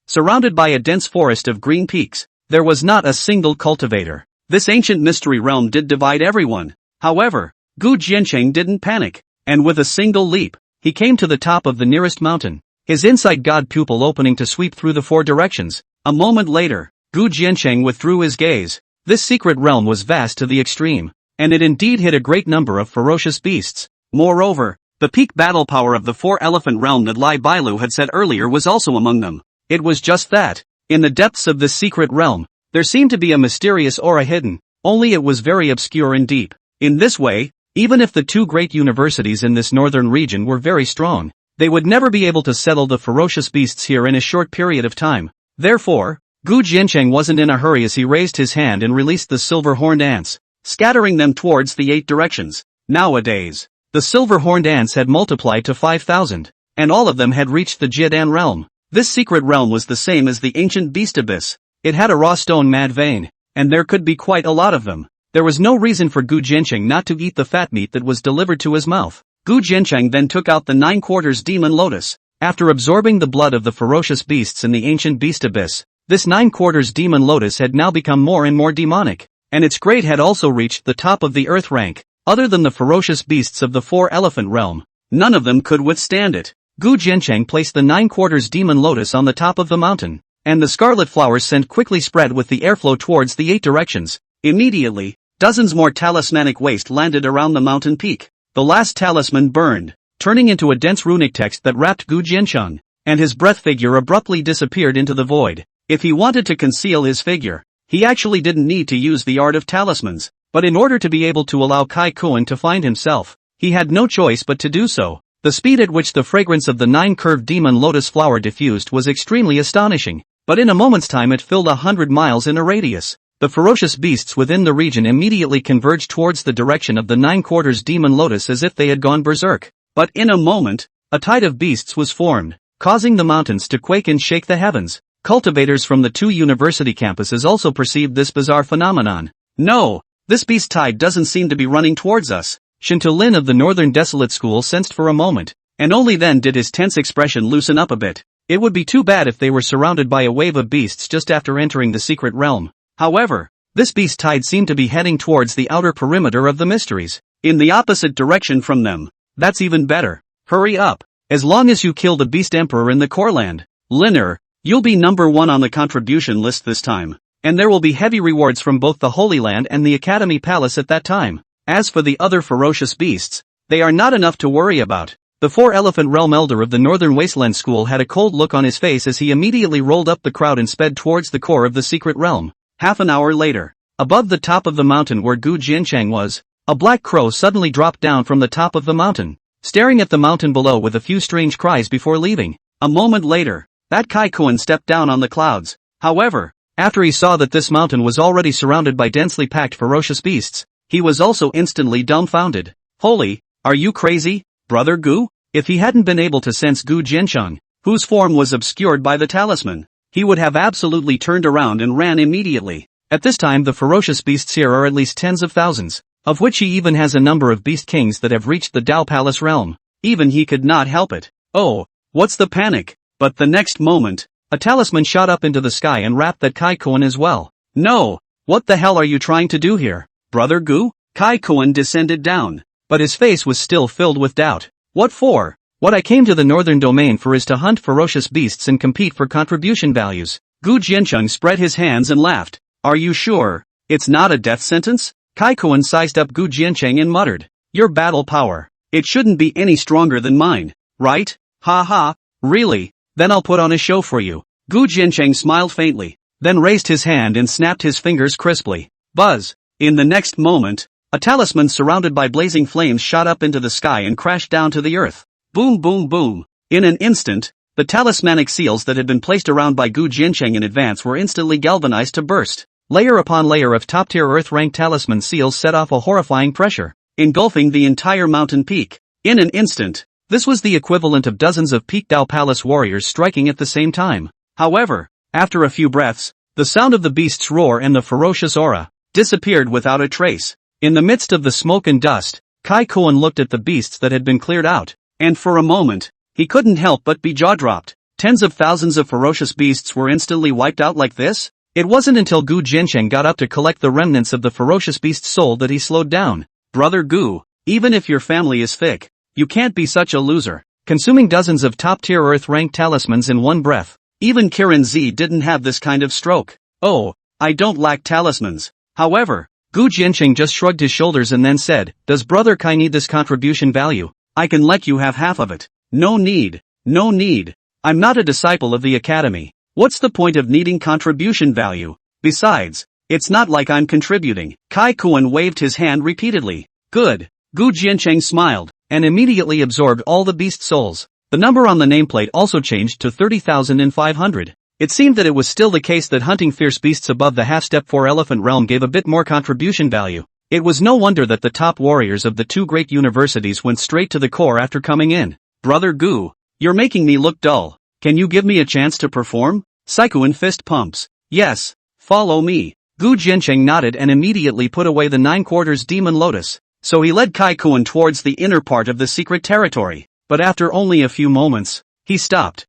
Speaker 1: surrounded by a dense forest of green peaks, there was not a single cultivator. This ancient mystery realm did divide everyone. However, Gu Jiancheng didn't panic, and with a single leap, he came to the top of the nearest mountain, his inside god pupil opening to sweep through the four directions. A moment later, Gu Jiancheng withdrew his gaze. This secret realm was vast to the extreme, and it indeed hid a great number of ferocious beasts. Moreover, the peak battle power of the four-elephant realm that Lai Bailu had said earlier was also among them. It was just that, in the depths of this secret realm, there seemed to be a mysterious aura hidden, only it was very obscure and deep. In this way, even if the two great universities in this northern region were very strong, they would never be able to settle the ferocious beasts here in a short period of time. Therefore, Gu Jiancheng wasn't in a hurry as he raised his hand and released the silver-horned ants, scattering them towards the 8 directions. Nowadays, the silver-horned ants had multiplied to 5,000, and all of them had reached the Jiedan realm. This secret realm was the same as the ancient beast abyss. It had a raw stone mad vein, and there could be quite a lot of them. There was no reason for Gu Jiancheng not to eat the fat meat that was delivered to his mouth. Gu Jiancheng then took out the 9/4 demon lotus. After absorbing the blood of the ferocious beasts in the ancient beast abyss, this 9/4 demon lotus had now become more and more demonic, and its grade had also reached the top of the earth rank. Other than the ferocious beasts of the four-elephant realm, none of them could withstand it. Gu Jiancheng placed the 9/4 demon lotus on the top of the mountain, and the scarlet flowers scent quickly spread with the airflow towards the 8 directions. Immediately, dozens more talismanic waste landed around the mountain peak. The last talisman burned, turning into a dense runic text that wrapped Gu Jiancheng, and his breath figure abruptly disappeared into the void. If he wanted to conceal his figure, he actually didn't need to use the art of talismans. But in order to be able to allow Kai Kuan to find himself, he had no choice but to do so. The speed at which the fragrance of the 9-curved demon lotus flower diffused was extremely astonishing, but in a moment's time it filled 100 miles in a radius. The ferocious beasts within the region immediately converged towards the direction of the 9/4 demon lotus as if they had gone berserk. But in a moment, a tide of beasts was formed, causing the mountains to quake and shake the heavens. Cultivators from the 2 university campuses also perceived this bizarre phenomenon. No! This beast tide doesn't seem to be running towards us. Shinto Lin of the Northern Desolate School sensed for a moment, and only then did his tense expression loosen up a bit. It would be too bad if they were surrounded by a wave of beasts just after entering the secret realm. However, this beast tide seemed to be heading towards the outer perimeter of the mysteries, in the opposite direction from them. That's even better. Hurry up. As long as you kill the beast emperor in the core land, Linner, you'll be number 1 on the contribution list this time. And there will be heavy rewards from both the Holy Land and the Academy Palace at that time. As for the other ferocious beasts, they are not enough to worry about. The 4-elephant realm elder of the Northern Wasteland School had a cold look on his face as he immediately rolled up the crowd and sped towards the core of the secret realm. Half an hour later, above the top of the mountain where Gu Jiancheng was, a black crow suddenly dropped down from the top of the mountain, staring at the mountain below with a few strange cries before leaving. A moment later, that Kai Kuan stepped down on the clouds. However, after he saw that this mountain was already surrounded by densely packed ferocious beasts, he was also instantly dumbfounded. Holy, are you crazy, brother Gu? If he hadn't been able to sense Gu Jiancheng, whose form was obscured by the talisman, he would have absolutely turned around and ran immediately. At this time the ferocious beasts here are at least tens of thousands, of which he even has a number of beast kings that have reached the Dao Palace realm. Even he could not help it. Oh, what's the panic? But the next moment, a talisman shot up into the sky and wrapped that Kai Kuan as well. No! What the hell are you trying to do here, brother Gu? Kai Kuan descended down, but his face was still filled with doubt. What for? What I came to the northern domain for is to hunt ferocious beasts and compete for contribution values. Gu Jiancheng spread his hands and laughed. Are you sure? It's not a death sentence? Kai Kuan sized up Gu Jiancheng and muttered. Your battle power. It shouldn't be any stronger than mine, right? Ha ha, really? Then I'll put on a show for you. Gu Jiancheng smiled faintly, then raised his hand and snapped his fingers crisply. Buzz! In the next moment, a talisman surrounded by blazing flames shot up into the sky and crashed down to the earth. Boom boom boom. In an instant, the talismanic seals that had been placed around by Gu Jiancheng in advance were instantly galvanized to burst. Layer upon layer of top-tier earth-ranked talisman seals set off a horrifying pressure, engulfing the entire mountain peak. In an instant, this was the equivalent of dozens of peak Dao Palace warriors striking at the same time. However, after a few breaths, the sound of the beast's roar and the ferocious aura disappeared without a trace. In the midst of the smoke and dust, Kai Koen looked at the beasts that had been cleared out, and for a moment, he couldn't help but be jaw-dropped. Tens of thousands of ferocious beasts were instantly wiped out like this? It wasn't until Gu Jiancheng got up to collect the remnants of the ferocious beast's soul that he slowed down. Brother Gu, even if your family is thick, you can't be such a loser. Consuming dozens of top-tier Earth-ranked talismans in one breath. Even Kirin Z didn't have this kind of stroke. Oh, I don't lack talismans. However, Gu Jiancheng just shrugged his shoulders and then said, does Brother Kai need this contribution value? I can let you have half of it. No need. No need. I'm not a disciple of the academy. What's the point of needing contribution value? Besides, it's not like I'm contributing. Kai Koen waved his hand repeatedly. Good. Gu Jiancheng smiled, and immediately absorbed all the beast souls. The number on the nameplate also changed to 30,500. It seemed that it was still the case that hunting fierce beasts above the half-step 4 elephant realm gave a bit more contribution value. It was no wonder that the top warriors of the two great universities went straight to the core after coming in. Brother Gu, you're making me look dull. Can you give me a chance to perform? Saikuin fist pumps. Yes, follow me. Gu Jiancheng nodded and immediately put away the 9 quarters demon lotus. So he led Kai Koen towards the inner part of the secret territory. But after only a few moments, he stopped.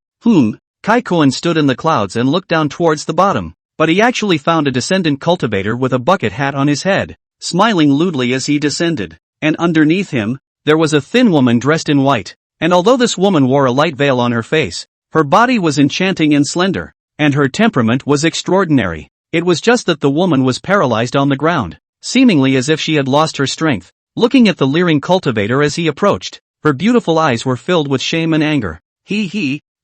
Speaker 1: Kai Koen stood in the clouds and looked down towards the bottom. But he actually found a descendant cultivator with a bucket hat on his head, smiling lewdly as he descended. And underneath him, there was a thin woman dressed in white. And although this woman wore a light veil on her face, her body was enchanting and slender. And her temperament was extraordinary. It was just that the woman was paralyzed on the ground, seemingly as if she had lost her strength. Looking at the leering cultivator as he approached, her beautiful eyes were filled with shame and anger.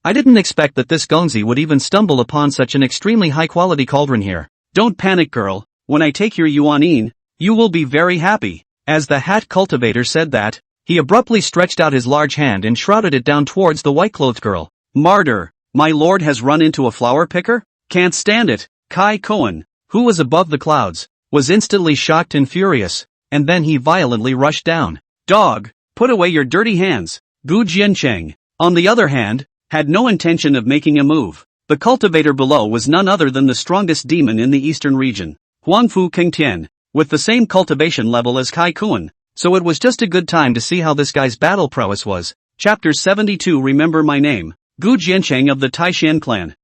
Speaker 1: I didn't expect that this Gongzi would even stumble upon such an extremely high-quality cauldron here. Don't panic, girl. When I take your yuanin, you will be very happy. As the hat cultivator said that, he abruptly stretched out his large hand and shrouded it down towards the white-clothed girl. Martyr, my lord has run into a flower picker? Can't stand it. Kai Koen, who was above the clouds, was instantly shocked and furious, and then he violently rushed down. Dog, put away your dirty hands. Gu Jiancheng, on the other hand, had no intention of making a move. The cultivator below was none other than the strongest demon in the eastern region, Huangfu Qingtian, with the same cultivation level as Kai Koen, so it was just a good time to see how this guy's battle prowess was. Chapter 72 Remember my name. Gu Jiancheng of the Taishan clan.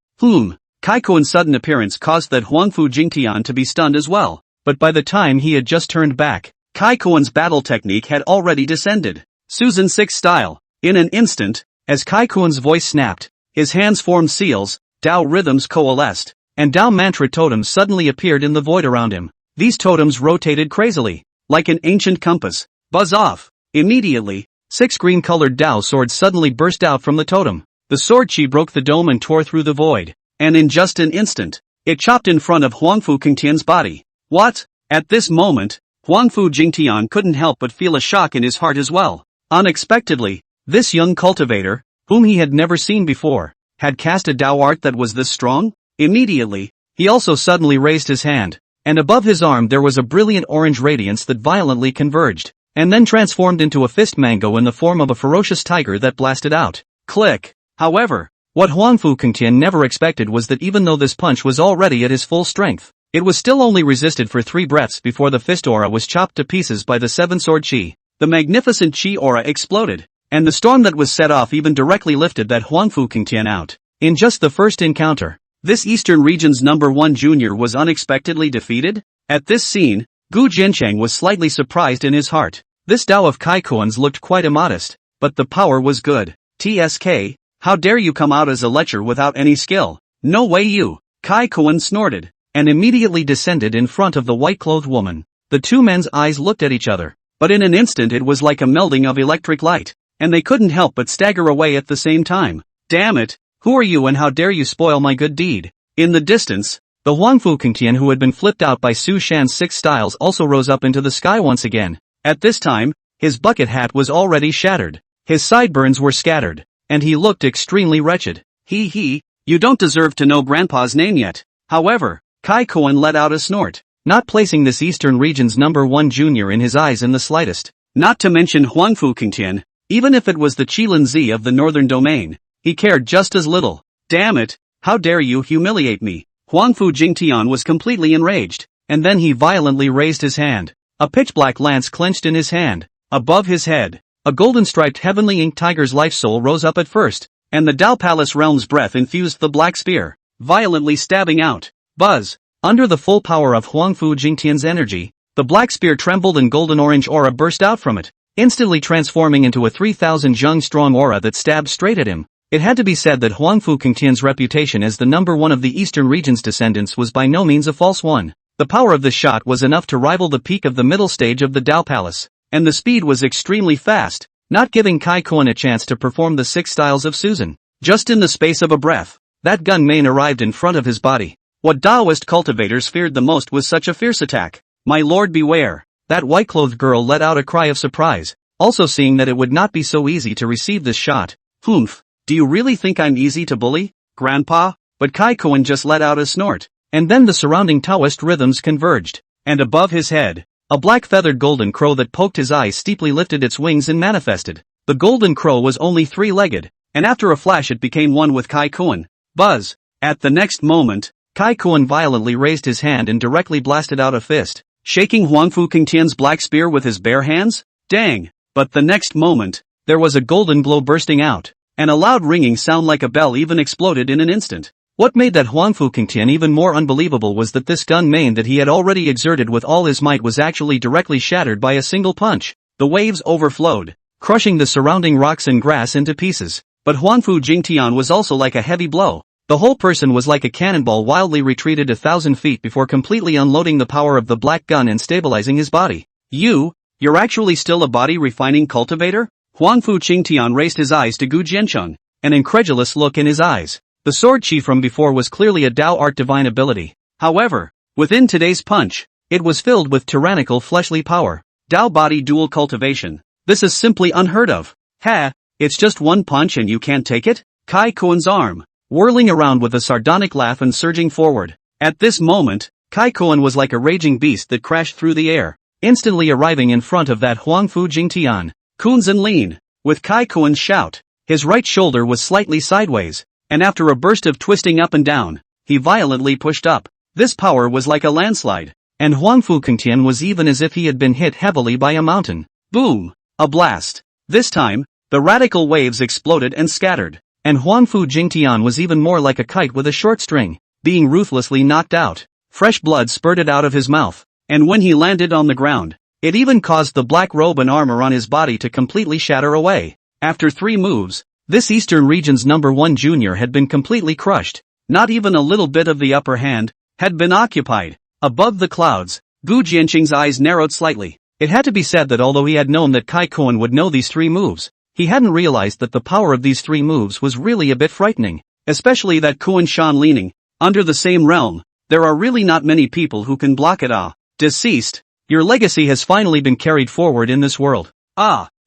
Speaker 1: Kai Koen's sudden appearance caused that Huangfu Jingtian to be stunned as well, but by the time he had just turned back, Kai Koen's battle technique had already descended. Susan 6 style. In an instant, as Kai Koen's voice snapped, his hands formed seals, Tao rhythms coalesced, and Tao mantra totems suddenly appeared in the void around him. These totems rotated crazily, like an ancient compass. Buzz off! Immediately, 6 green-colored Tao swords suddenly burst out from the totem. The sword chi broke the dome and tore through the void, and in just an instant, it chopped in front of Huangfu Qingtian's body. What? At this moment, Huangfu Jingtian couldn't help but feel a shock in his heart as well. Unexpectedly, this young cultivator, whom he had never seen before, had cast a Tao art that was this strong? Immediately, he also suddenly raised his hand, and above his arm there was a brilliant orange radiance that violently converged, and then transformed into a fist mango in the form of a ferocious tiger that blasted out. Click! However, what Huangfu Qingtian never expected was that even though this punch was already at his full strength, it was still only resisted for 3 breaths before the fist aura was chopped to pieces by the 7 sword chi. The magnificent chi aura exploded, and the storm that was set off even directly lifted that Huangfu Qingtian out. In just the first encounter, this Eastern region's #1 junior was unexpectedly defeated? At this scene, Gu Jiancheng was slightly surprised in his heart. This Tao of Kai Koen's looked quite immodest, but the power was good. TSK, how dare you come out as a lecher without any skill? No way you! Kai Koen snorted, and immediately descended in front of the white-clothed woman. The two men's eyes looked at each other, but in an instant it was like a melding of electric light, and they couldn't help but stagger away at the same time. Damn it! Who are you and how dare you spoil my good deed? In the distance, the Huangfu Qingtian who had been flipped out by Su Shan's 6 styles also rose up into the sky once again. At this time, his bucket hat was already shattered, his sideburns were scattered, and he looked extremely wretched. You don't deserve to know Grandpa's name yet. However, Kai Koen let out a snort, not placing this Eastern region's #1 junior in his eyes in the slightest. Not to mention Huangfu Qingtian, even if it was the Qilin Z of the northern domain, he cared just as little. Damn it, how dare you humiliate me? Huangfu Jingtian was completely enraged, and then he violently raised his hand. A pitch-black lance clenched in his hand. Above his head, a golden-striped heavenly ink tiger's life soul rose up at first, and the Tao Palace realm's breath infused the black spear, violently stabbing out. Buzz! Under the full power of Huangfu Jingtian's energy, the black spear trembled and golden-orange aura burst out from it, instantly transforming into a 3,000 zheng strong aura that stabbed straight at him. It had to be said that Huangfu Jingtian's reputation as the number one of the Eastern region's descendants was by no means a false one. The power of the shot was enough to rival the peak of the middle stage of the Tao Palace, and the speed was extremely fast, not giving Kai Kuan a chance to perform the 6 styles of Susan. Just in the space of a breath, that gun main arrived in front of his body. What Taoist cultivators feared the most was such a fierce attack. My lord, beware! That white-clothed girl let out a cry of surprise, also seeing that it would not be so easy to receive this shot. Humph! Do you really think I'm easy to bully, Grandpa? But Kai Kuan just let out a snort, and then the surrounding Taoist rhythms converged, and above his head, a black-feathered golden crow that poked his eyes steeply lifted its wings and manifested. The golden crow was only 3-legged, and after a flash it became one with Kai Kuan. Buzz! At the next moment, Kai Kuan violently raised his hand and directly blasted out a fist, shaking Huangfu Jingtian's black spear with his bare hands? Dang! But the next moment, there was a golden glow bursting out, and a loud ringing sound like a bell even exploded in an instant. What made that Huangfu Jingtian even more unbelievable was that this gun main that he had already exerted with all his might was actually directly shattered by a single punch. The waves overflowed, crushing the surrounding rocks and grass into pieces. But Huangfu Jingtian was also like a heavy blow. The whole person was like a cannonball wildly retreated 1,000 feet before completely unloading the power of the black gun and stabilizing his body. You're actually still a body-refining cultivator? Huangfu Jingtian raised his eyes to Gu Jiancheng, an incredulous look in his eyes. The sword chi from before was clearly a Tao art divine ability. However, within today's punch, it was filled with tyrannical fleshly power. Tao body dual cultivation. This is simply unheard of. Ha! It's just one punch and you can't take it? Kai Kuan's arm, whirling around with a sardonic laugh and surging forward. At this moment, Kai Kuan was like a raging beast that crashed through the air, instantly arriving in front of that Huangfu Jingtian. Kun's and lean. With Kai Kuan's shout, his right shoulder was slightly sideways, and after a burst of twisting up and down, he violently pushed up. This power was like a landslide, and Huangfu Jingtian was even as if he had been hit heavily by a mountain. Boom! A blast. This time, the radical waves exploded and scattered, and Huangfu Jingtian was even more like a kite with a short string, being ruthlessly knocked out. Fresh blood spurted out of his mouth, and when he landed on the ground, it even caused the black robe and armor on his body to completely shatter away. After 3 moves, this Eastern region's #1 junior had been completely crushed. Not even a little bit of the upper hand had been occupied. Above the clouds, Gu Jianqing's eyes narrowed slightly. It had to be said that although he had known that Kai Kuan would know these 3 moves, he hadn't realized that the power of these 3 moves was really a bit frightening, especially that Kuan Shan leaning. Under the same realm, there are really not many people who can block it. Deceased, your legacy has finally been carried forward in this world.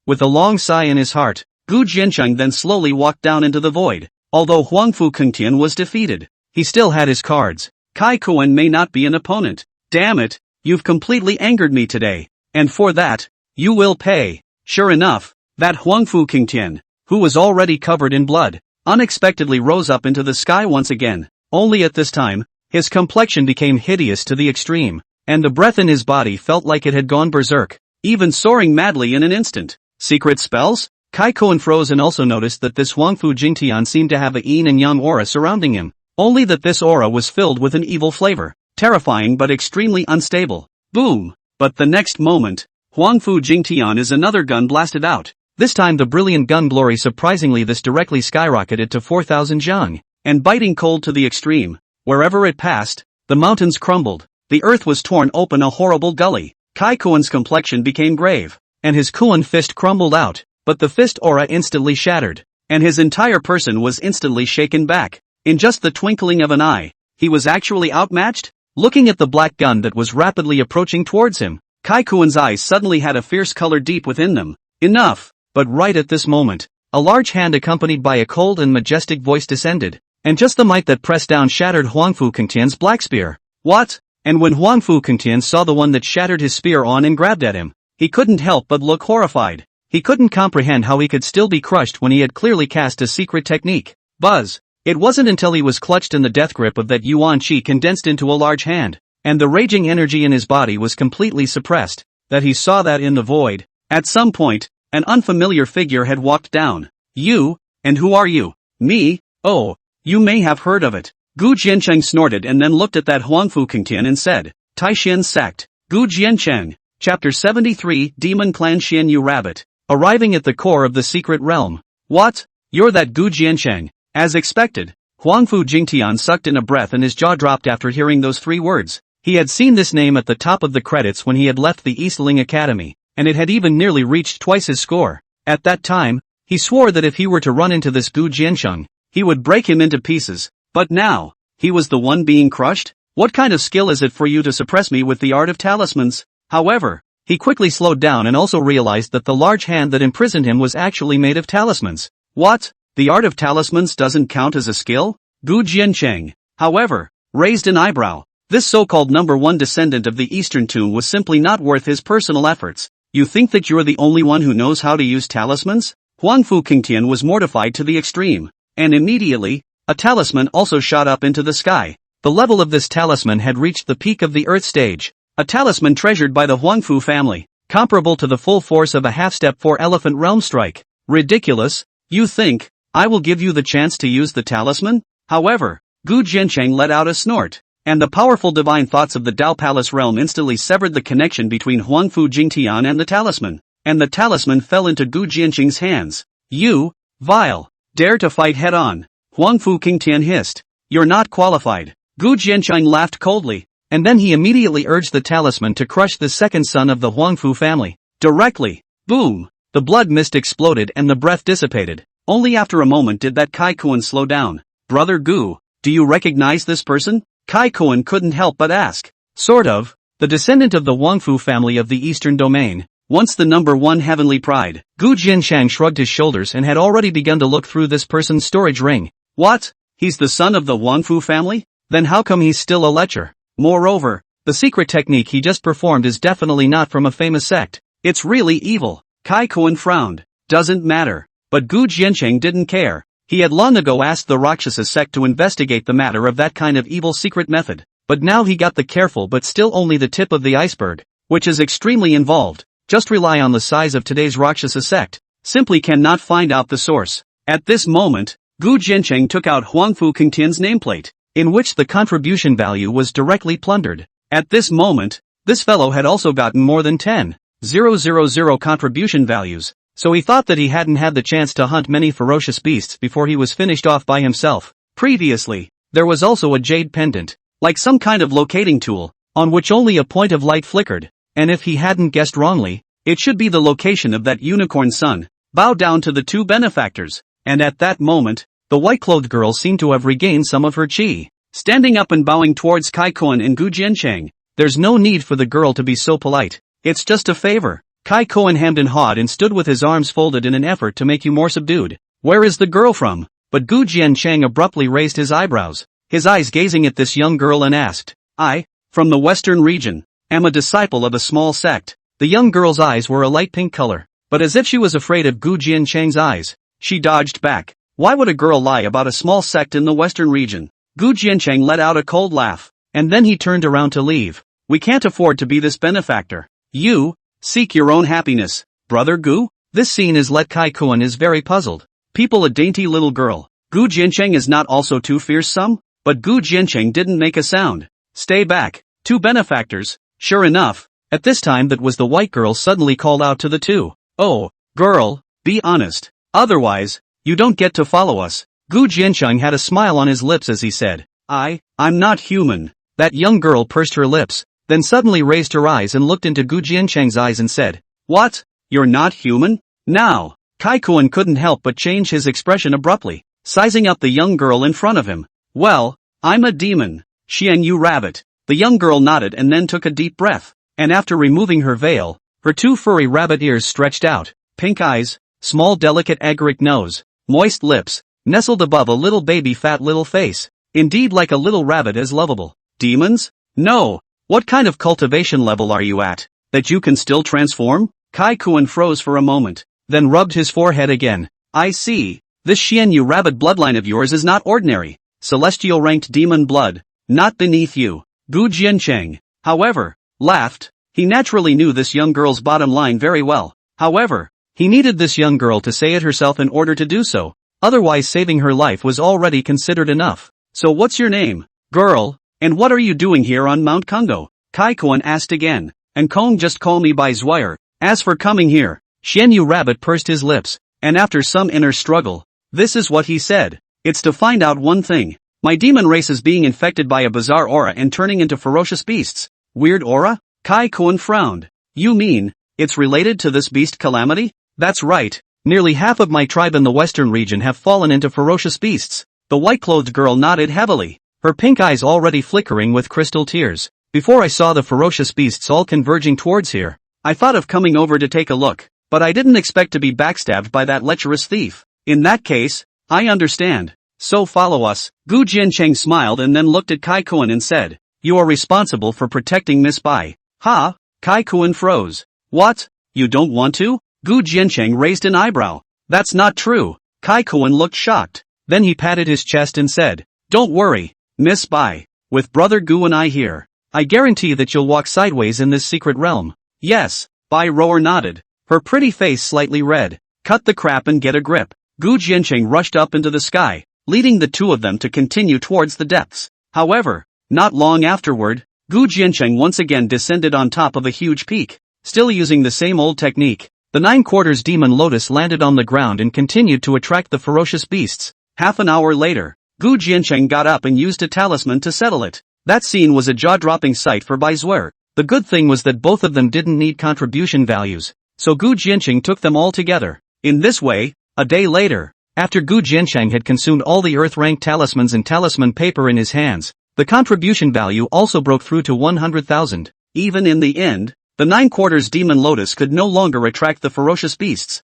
Speaker 1: With a long sigh in his heart, Gu Jiancheng then slowly walked down into the void. Although Huangfu Jingtian was defeated, he still had his cards. Kai Kuan may not be an opponent. Damn it, you've completely angered me today, and for that, you will pay. Sure enough, that Huangfu Jingtian, who was already covered in blood, unexpectedly rose up into the sky once again. Only at this time, his complexion became hideous to the extreme, and the breath in his body felt like it had gone berserk, even soaring madly in an instant. Secret spells? Kai Kuan froze and also noticed that this Huangfu Jingtian seemed to have a yin and yang aura surrounding him, only that this aura was filled with an evil flavor, terrifying but extremely unstable. Boom! But the next moment, Huangfu Jingtian is another gun blasted out. This time the brilliant gun glory surprisingly this directly skyrocketed to 4,000 zheng, and biting cold to the extreme. Wherever it passed, the mountains crumbled, the earth was torn open a horrible gully. Kai Kuan's complexion became grave, and his Kuan fist crumbled out, but the fist aura instantly shattered, and his entire person was instantly shaken back. In just the twinkling of an eye, he was actually outmatched. Looking at the black gun that was rapidly approaching towards him, Kai Kuan's eyes suddenly had a fierce color deep within them. Enough! But right at this moment, a large hand accompanied by a cold and majestic voice descended, and just the might that pressed down shattered Huangfu Jingtian's black spear. What? And when Huangfu Jingtian saw the one that shattered his spear on and grabbed at him, he couldn't help but look horrified. He couldn't comprehend how he could still be crushed when he had clearly cast a secret technique. Buzz! It wasn't until he was clutched in the death grip of that Yuan Qi condensed into a large hand, and the raging energy in his body was completely suppressed, that he saw that in the void, at some point, an unfamiliar figure had walked down. You? And who are you? Me? Oh, you may have heard of it. Gu Jiancheng snorted and then looked at that Huangfu Qingtian and said, Tai Xian sacked. Gu Jiancheng. Chapter 73 Demon Clan Xian Yu Rabbit. Arriving at the core of the secret realm. What? You're that Gu Jiancheng. As expected. Huangfu Jingtian sucked in a breath and his jaw dropped after hearing those 3 words. He had seen this name at the top of the credits when he had left the Eastling Academy, and it had even nearly reached twice his score. At that time, he swore that if he were to run into this Gu Jiancheng, he would break him into pieces. But now, he was the one being crushed? What kind of skill is it for you to suppress me with the art of talismans? However, he quickly slowed down and also realized that the large hand that imprisoned him was actually made of talismans. What? The art of talismans doesn't count as a skill? Gu Jiancheng, however, raised an eyebrow. This so-called number 1 descendant of the Eastern Tomb was simply not worth his personal efforts. You think that you're the only one who knows how to use talismans? Huangfu Qingtian was mortified to the extreme. And immediately, a talisman also shot up into the sky. The level of this talisman had reached the peak of the Earth stage. A talisman treasured by the Huangfu family, comparable to the full force of a half-step 4-elephant realm strike. Ridiculous. You think I will give you the chance to use the talisman? However, Gu Jiancheng let out a snort, and the powerful divine thoughts of the Dao Palace realm instantly severed the connection between Huangfu Jingtian and the talisman, and the talisman fell into Gu Jiancheng's hands. You, vile, dare to fight head-on. Huangfu Qingtian hissed. You're not qualified. Gu Jiancheng laughed coldly, and then he immediately urged the talisman to crush the second son of the Huangfu family. Directly. Boom! The blood mist exploded and the breath dissipated. Only after a moment did that Kai Kuan slow down. Brother Gu, do you recognize this person? Kai Kuan couldn't help but ask. Sort of. The descendant of the Huangfu family of the Eastern Domain. Once the number 1 heavenly pride. Gu Jiancheng shrugged his shoulders and had already begun to look through this person's storage ring. What? He's the son of the Huangfu family? Then how come he's still a lecher? Moreover, the secret technique he just performed is definitely not from a famous sect. It's really evil. Kai Kuan frowned. Doesn't matter. But Gu Jiancheng didn't care. He had long ago asked the Rakshasa sect to investigate the matter of that kind of evil secret method. But now he got the careful but still only the tip of the iceberg, which is extremely involved. Just rely on the size of today's Rakshasa sect. Simply cannot find out the source. At this moment, Gu Jiancheng took out Huangfu Qingtian's nameplate, in which the contribution value was directly plundered. At this moment, this fellow had also gotten more than 10,000 contribution values, so he thought that he hadn't had the chance to hunt many ferocious beasts before he was finished off by himself. Previously, there was also a jade pendant, like some kind of locating tool, on which only a point of light flickered, and if he hadn't guessed wrongly, it should be the location of that unicorn son. Bow down to the 2 benefactors, and at that moment, the white-clothed girl seemed to have regained some of her chi. Standing up and bowing towards Kai Kuan and Gu Jiancheng. There's no need for the girl to be so polite. It's just a favor. Kai Kuan hemmed and hawed and stood with his arms folded in an effort to make you more subdued. Where is the girl from? But Gu Jiancheng abruptly raised his eyebrows, his eyes gazing at this young girl and asked, I, from the western region, am a disciple of a small sect. The young girl's eyes were a light pink color, but as if she was afraid of Gu Jiancheng's eyes, she dodged back. Why would a girl lie about a small sect in the western region? Gu Jiancheng let out a cold laugh, and then he turned around to leave. We can't afford to be this benefactor. You, seek your own happiness, brother Gu? This scene is let Kai Kuan is very puzzled. People, a dainty little girl. Gu Jiancheng is not also too fearsome? But Gu Jiancheng didn't make a sound. Stay back. 2 benefactors. Sure enough, at this time that was the white girl suddenly called out to the 2. Oh, girl, be honest. Otherwise, you don't get to follow us. Gu Jiancheng had a smile on his lips as he said, I'm not human. That young girl pursed her lips, then suddenly raised her eyes and looked into Gu Jiancheng's eyes and said, What? You're not human? Now, Kai Kuan couldn't help but change his expression abruptly, sizing up the young girl in front of him. Well, I'm a demon. Xian Yu Rabbit. The young girl nodded and then took a deep breath, and after removing her veil, her 2 furry rabbit ears stretched out, pink eyes, small delicate agaric nose, moist lips, nestled above a little baby fat little face, indeed like a little rabbit as lovable. Demons? No. What kind of cultivation level are you at, that you can still transform? Kai Kuan froze for a moment, then rubbed his forehead again. I see. This Xian Yu Rabbit bloodline of yours is not ordinary. Celestial ranked demon blood. Not beneath you. Gu Jiancheng, however, laughed. He naturally knew this young girl's bottom line very well. However, he needed this young girl to say it herself in order to do so. Otherwise saving her life was already considered enough. So what's your name, girl, and what are you doing here on Mount Congo? Kai Kuan asked again. And Kong just call me by Zwire. As for coming here, Xian Yu Rabbit pursed his lips, and after some inner struggle, this is what he said. It's to find out one thing. My demon race is being infected by a bizarre aura and turning into ferocious beasts. Weird aura? Kai Kuan frowned. You mean, it's related to this beast calamity? That's right. Nearly half of my tribe in the western region have fallen into ferocious beasts. The white-clothed girl nodded heavily, her pink eyes already flickering with crystal tears. Before I saw the ferocious beasts all converging towards here, I thought of coming over to take a look, but I didn't expect to be backstabbed by that lecherous thief. In that case, I understand. So follow us. Gu Jiancheng smiled and then looked at Kai Kuan and said, you are responsible for protecting Miss Bai. Ha? Kai Kuan froze. What? You don't want to? Gu Jiancheng raised an eyebrow. That's not true. Kai Kuan looked shocked. Then he patted his chest and said, don't worry, Miss Bai. With Brother Gu and I here, I guarantee that you'll walk sideways in this secret realm. Yes, Bai Rower nodded, her pretty face slightly red. Cut the crap and get a grip. Gu Jiancheng rushed up into the sky, leading the two of them to continue towards the depths. However, not long afterward, Gu Jiancheng once again descended on top of a huge peak. Still using the same old technique, the 9/4 demon lotus landed on the ground and continued to attract the ferocious beasts. Half an hour later, Gu Jiancheng got up and used a talisman to settle it. That scene was a jaw-dropping sight for Bai Zuer. The good thing was that both of them didn't need contribution values, so Gu Jiancheng took them all together. In this way, a day later, after Gu Jiancheng had consumed all the earth-ranked talismans and talisman paper in his hands, the contribution value also broke through to 100,000. Even in the end, the 9/4 demon lotus could no longer attract the ferocious beasts.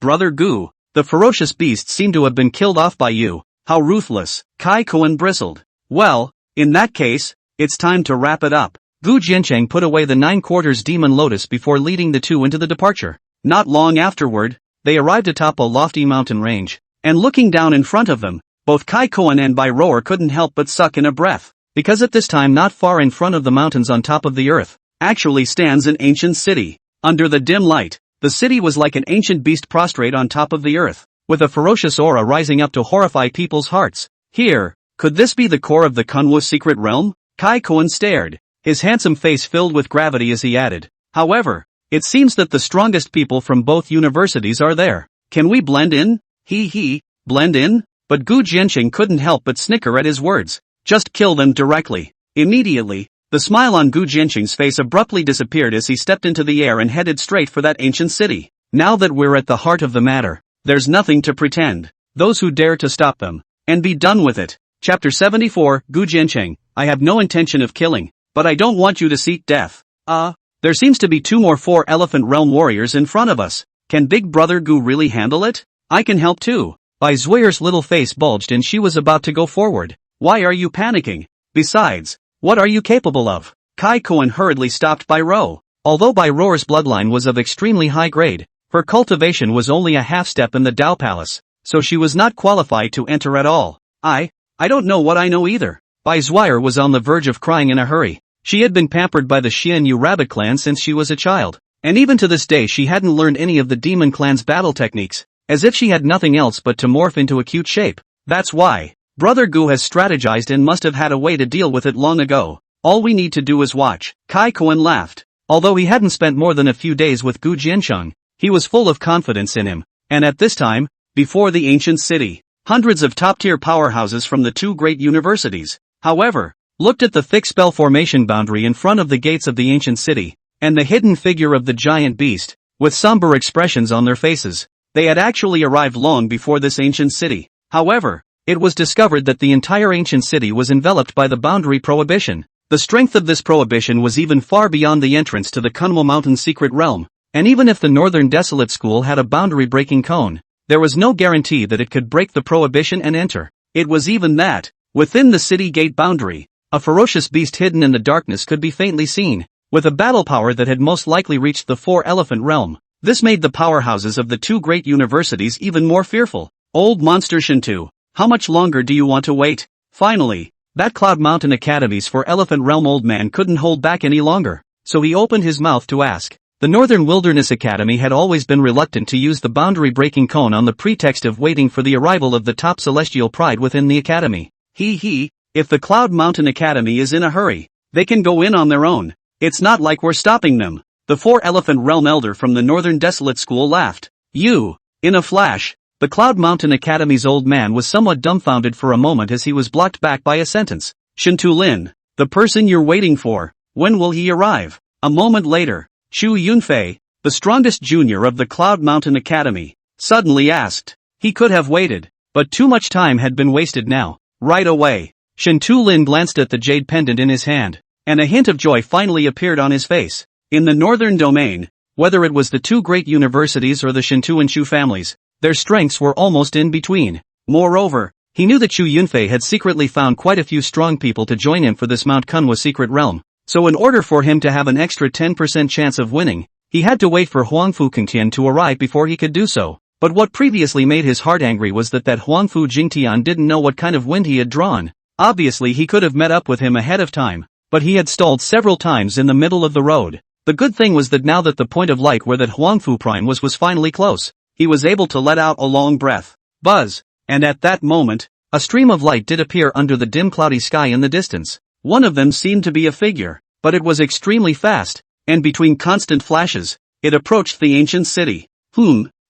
Speaker 1: Brother Gu, the ferocious beasts seem to have been killed off by you. How ruthless. Kai Kuan bristled. Well, in that case, it's time to wrap it up. Gu Jiancheng put away the 9/4 demon lotus before leading the two into the departure. Not long afterward, they arrived atop a lofty mountain range, and looking down in front of them, both Kai Kuan and Bai Rower couldn't help but suck in a breath, because at this time not far in front of the mountains on top of the earth, actually stands an ancient city. Under the dim light, the city was like an ancient beast prostrate on top of the earth, with a ferocious aura rising up to horrify people's hearts. Here, could this be the core of the Kunwu secret realm? Kai Kuan stared, his handsome face filled with gravity as he added. However, it seems that the strongest people from both universities are there. Can we blend in? Blend in? But Gu Jiancheng couldn't help but snicker at his words. Just kill them directly. Immediately, the smile on Gu Jiancheng's face abruptly disappeared as he stepped into the air and headed straight for that ancient city. Now that we're at the heart of the matter, there's nothing to pretend. Those who dare to stop them, and be done with it. Chapter 74, Gu Jiancheng, I have no intention of killing, but I don't want you to seek death. There seems to be 2 more 4 Elephant Realm warriors in front of us. Can Big Brother Gu really handle it? I can help too. Bai Zuer's little face bulged and she was about to go forward. Why are you panicking? Besides, what are you capable of? Kai Kuan hurriedly stopped Bai Ro. Although Bai Roar's bloodline was of extremely high grade, her cultivation was only a half step in the Dao Palace, so she was not qualified to enter at all. I don't know what I know either. Bai Zuer was on the verge of crying in a hurry. She had been pampered by the Xian Yu Rabbit clan since she was a child, and even to this day she hadn't learned any of the demon clan's battle techniques, as if she had nothing else but to morph into a cute shape. That's why Brother Gu has strategized and must have had a way to deal with it long ago. All we need to do is watch. Kai Kuan laughed. Although he hadn't spent more than a few days with Gu Jiancheng, he was full of confidence in him, and at this time, before the ancient city, hundreds of top-tier powerhouses from the 2 great universities, however, looked at the thick spell formation boundary in front of the gates of the ancient city, and the hidden figure of the giant beast, with somber expressions on their faces. They had actually arrived long before this ancient city. However, it was discovered that the entire ancient city was enveloped by the boundary prohibition. The strength of this prohibition was even far beyond the entrance to the Kunwo Mountain secret realm, and even if the Northern Desolate School had a boundary-breaking cone, there was no guarantee that it could break the prohibition and enter. It was even that, within the city gate boundary, a ferocious beast hidden in the darkness could be faintly seen, with a battle power that had most likely reached the 4 Elephant Realm. This made the powerhouses of the 2 great universities even more fearful. Old monster Shintu, how much longer do you want to wait? Finally, That Cloud Mountain Academy's for Elephant Realm old man couldn't hold back any longer, so he opened his mouth to ask. The Northern Wilderness Academy had always been reluctant to use the boundary-breaking cone on the pretext of waiting for the arrival of the top celestial pride within the academy. If the Cloud Mountain Academy is in a hurry, they can go in on their own. It's not like we're stopping them. The 4-Elephant Realm elder from the Northern Desolate School laughed. In a flash, the Cloud Mountain Academy's old man was somewhat dumbfounded for a moment as he was blocked back by a sentence. Shintulin, the person you're waiting for, when will he arrive? A moment later, Chu Yunfei, the strongest junior of the Cloud Mountain Academy, suddenly asked. He could have waited, but too much time had been wasted now. Right away, Shintulin glanced at the jade pendant in his hand, and a hint of joy finally appeared on his face. In the northern domain, whether it was the two great universities or the Shintu and Shu families, their strengths were almost in between. Moreover, he knew that Chu Yunfei had secretly found quite a few strong people to join him for this Mount Kunwa secret realm. So in order for him to have an extra 10% chance of winning, he had to wait for Huangfu Qingtian to arrive before he could do so. But what previously made his heart angry was that Huangfu Jingtian didn't know what kind of wind he had drawn. Obviously he could have met up with him ahead of time, but he had stalled several times in the middle of the road. The good thing was that now that the point of light where that Huangfu Prime was finally close, he was able to let out a long breath. Buzz! And at that moment, a stream of light did appear under the dim cloudy sky in the distance. One of them seemed to be a figure, but it was extremely fast, and between constant flashes, it approached the ancient city.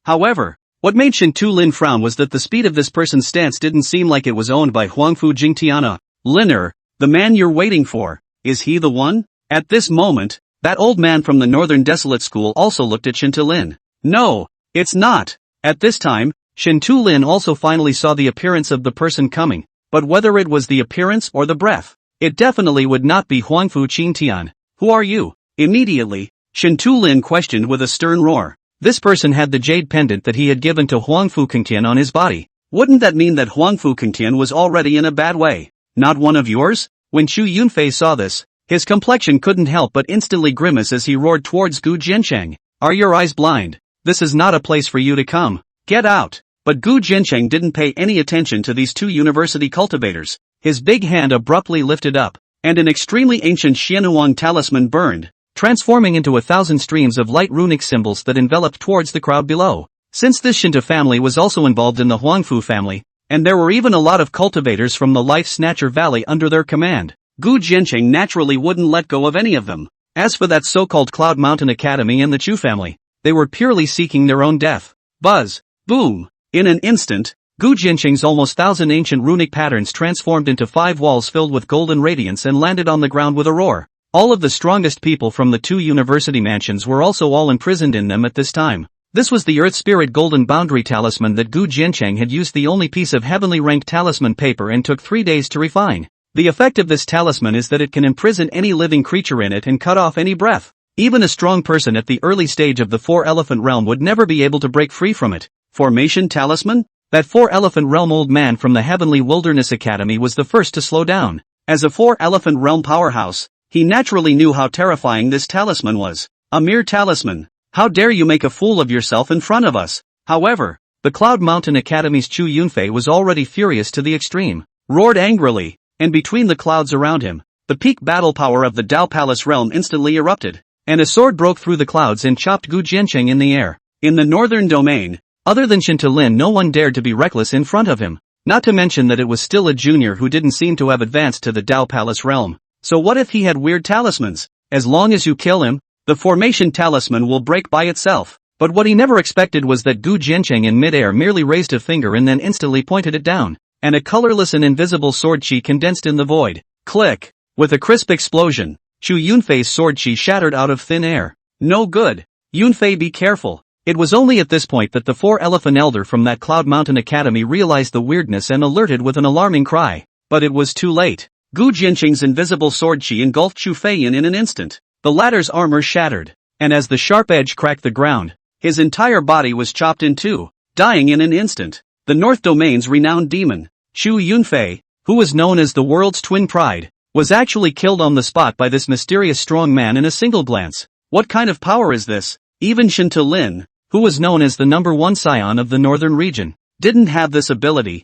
Speaker 1: However, what made Shintulin frown was that the speed of this person's stance didn't seem like it was owned by Huangfu Jingtiana. Liner, the man you're waiting for, is he the one? At this moment, that old man from the Northern Desolate School also looked at Shintulin. No, it's not. At this time, Shintulin also finally saw the appearance of the person coming, but whether it was the appearance or the breath, it definitely would not be Huangfu Qingtian. Who are you? Immediately, Shintulin questioned with a stern roar. This person had the jade pendant that he had given to Huangfu Qingtian on his body. Wouldn't that mean that Huangfu Qingtian was already in a bad way? Not one of yours? When Chu Yunfei saw this, his complexion couldn't help but instantly grimace as he roared towards Gu Jiancheng. Are your eyes blind? This is not a place for you to come. Get out! But Gu Jiancheng didn't pay any attention to these two university cultivators. His big hand abruptly lifted up, and an extremely ancient Xianhuang talisman burned, transforming into 1,000 streams of light runic symbols that enveloped towards the crowd below. Since this Shinta family was also involved in the Huangfu family, and there were even a lot of cultivators from the Life Snatcher Valley under their command, Gu Jiancheng naturally wouldn't let go of any of them. As for that so-called Cloud Mountain Academy and the Chu family, they were purely seeking their own death. Buzz! Boom! In an instant, Gu Jiancheng's almost 1,000 ancient runic patterns transformed into 5 walls filled with golden radiance and landed on the ground with a roar. All of the strongest people from the 2 university mansions were also all imprisoned in them at this time. This was the Earth Spirit Golden Boundary Talisman that Gu Jiancheng had used, the only piece of heavenly ranked talisman paper, and took 3 days to refine. The effect of this talisman is that it can imprison any living creature in it and cut off any breath. Even a strong person at the early stage of the 4-Elephant Realm would never be able to break free from it. Formation Talisman? That 4-Elephant Realm old man from the Heavenly Wilderness Academy was the first to slow down. As a 4-Elephant Realm powerhouse, he naturally knew how terrifying this talisman was. A mere talisman. How dare you make a fool of yourself in front of us? However, the Cloud Mountain Academy's Chu Yunfei was already furious to the extreme, roared angrily, and between the clouds around him, the peak battle power of the Dao Palace realm instantly erupted, and a sword broke through the clouds and chopped Gu Jiancheng in the air. In the northern domain, other than Shintulin, no one dared to be reckless in front of him, not to mention that it was still a junior who didn't seem to have advanced to the Dao Palace realm. So what if he had weird talismans? As long as you kill him, the formation talisman will break by itself. But what he never expected was that Gu Jiancheng in midair merely raised a finger and then instantly pointed it down, and a colorless and invisible sword chi condensed in the void. Click! With a crisp explosion, Chu Yunfei's sword chi shattered out of thin air. No good! Yunfei, be careful! It was only at this point that the 4-Elephant Elder from that Cloud Mountain Academy realized the weirdness and alerted with an alarming cry. But it was too late. Gu Jiancheng's invisible sword chi engulfed Chu Feiyan in an instant. The latter's armor shattered, and as the sharp edge cracked the ground, his entire body was chopped in two, dying in an instant. The North Domain's renowned demon, Chu Yunfei, who was known as the world's twin pride, was actually killed on the spot by this mysterious strong man in a single glance. What kind of power is this? Even Shintulin, who was known as the #1 scion of the northern region, didn't have this ability.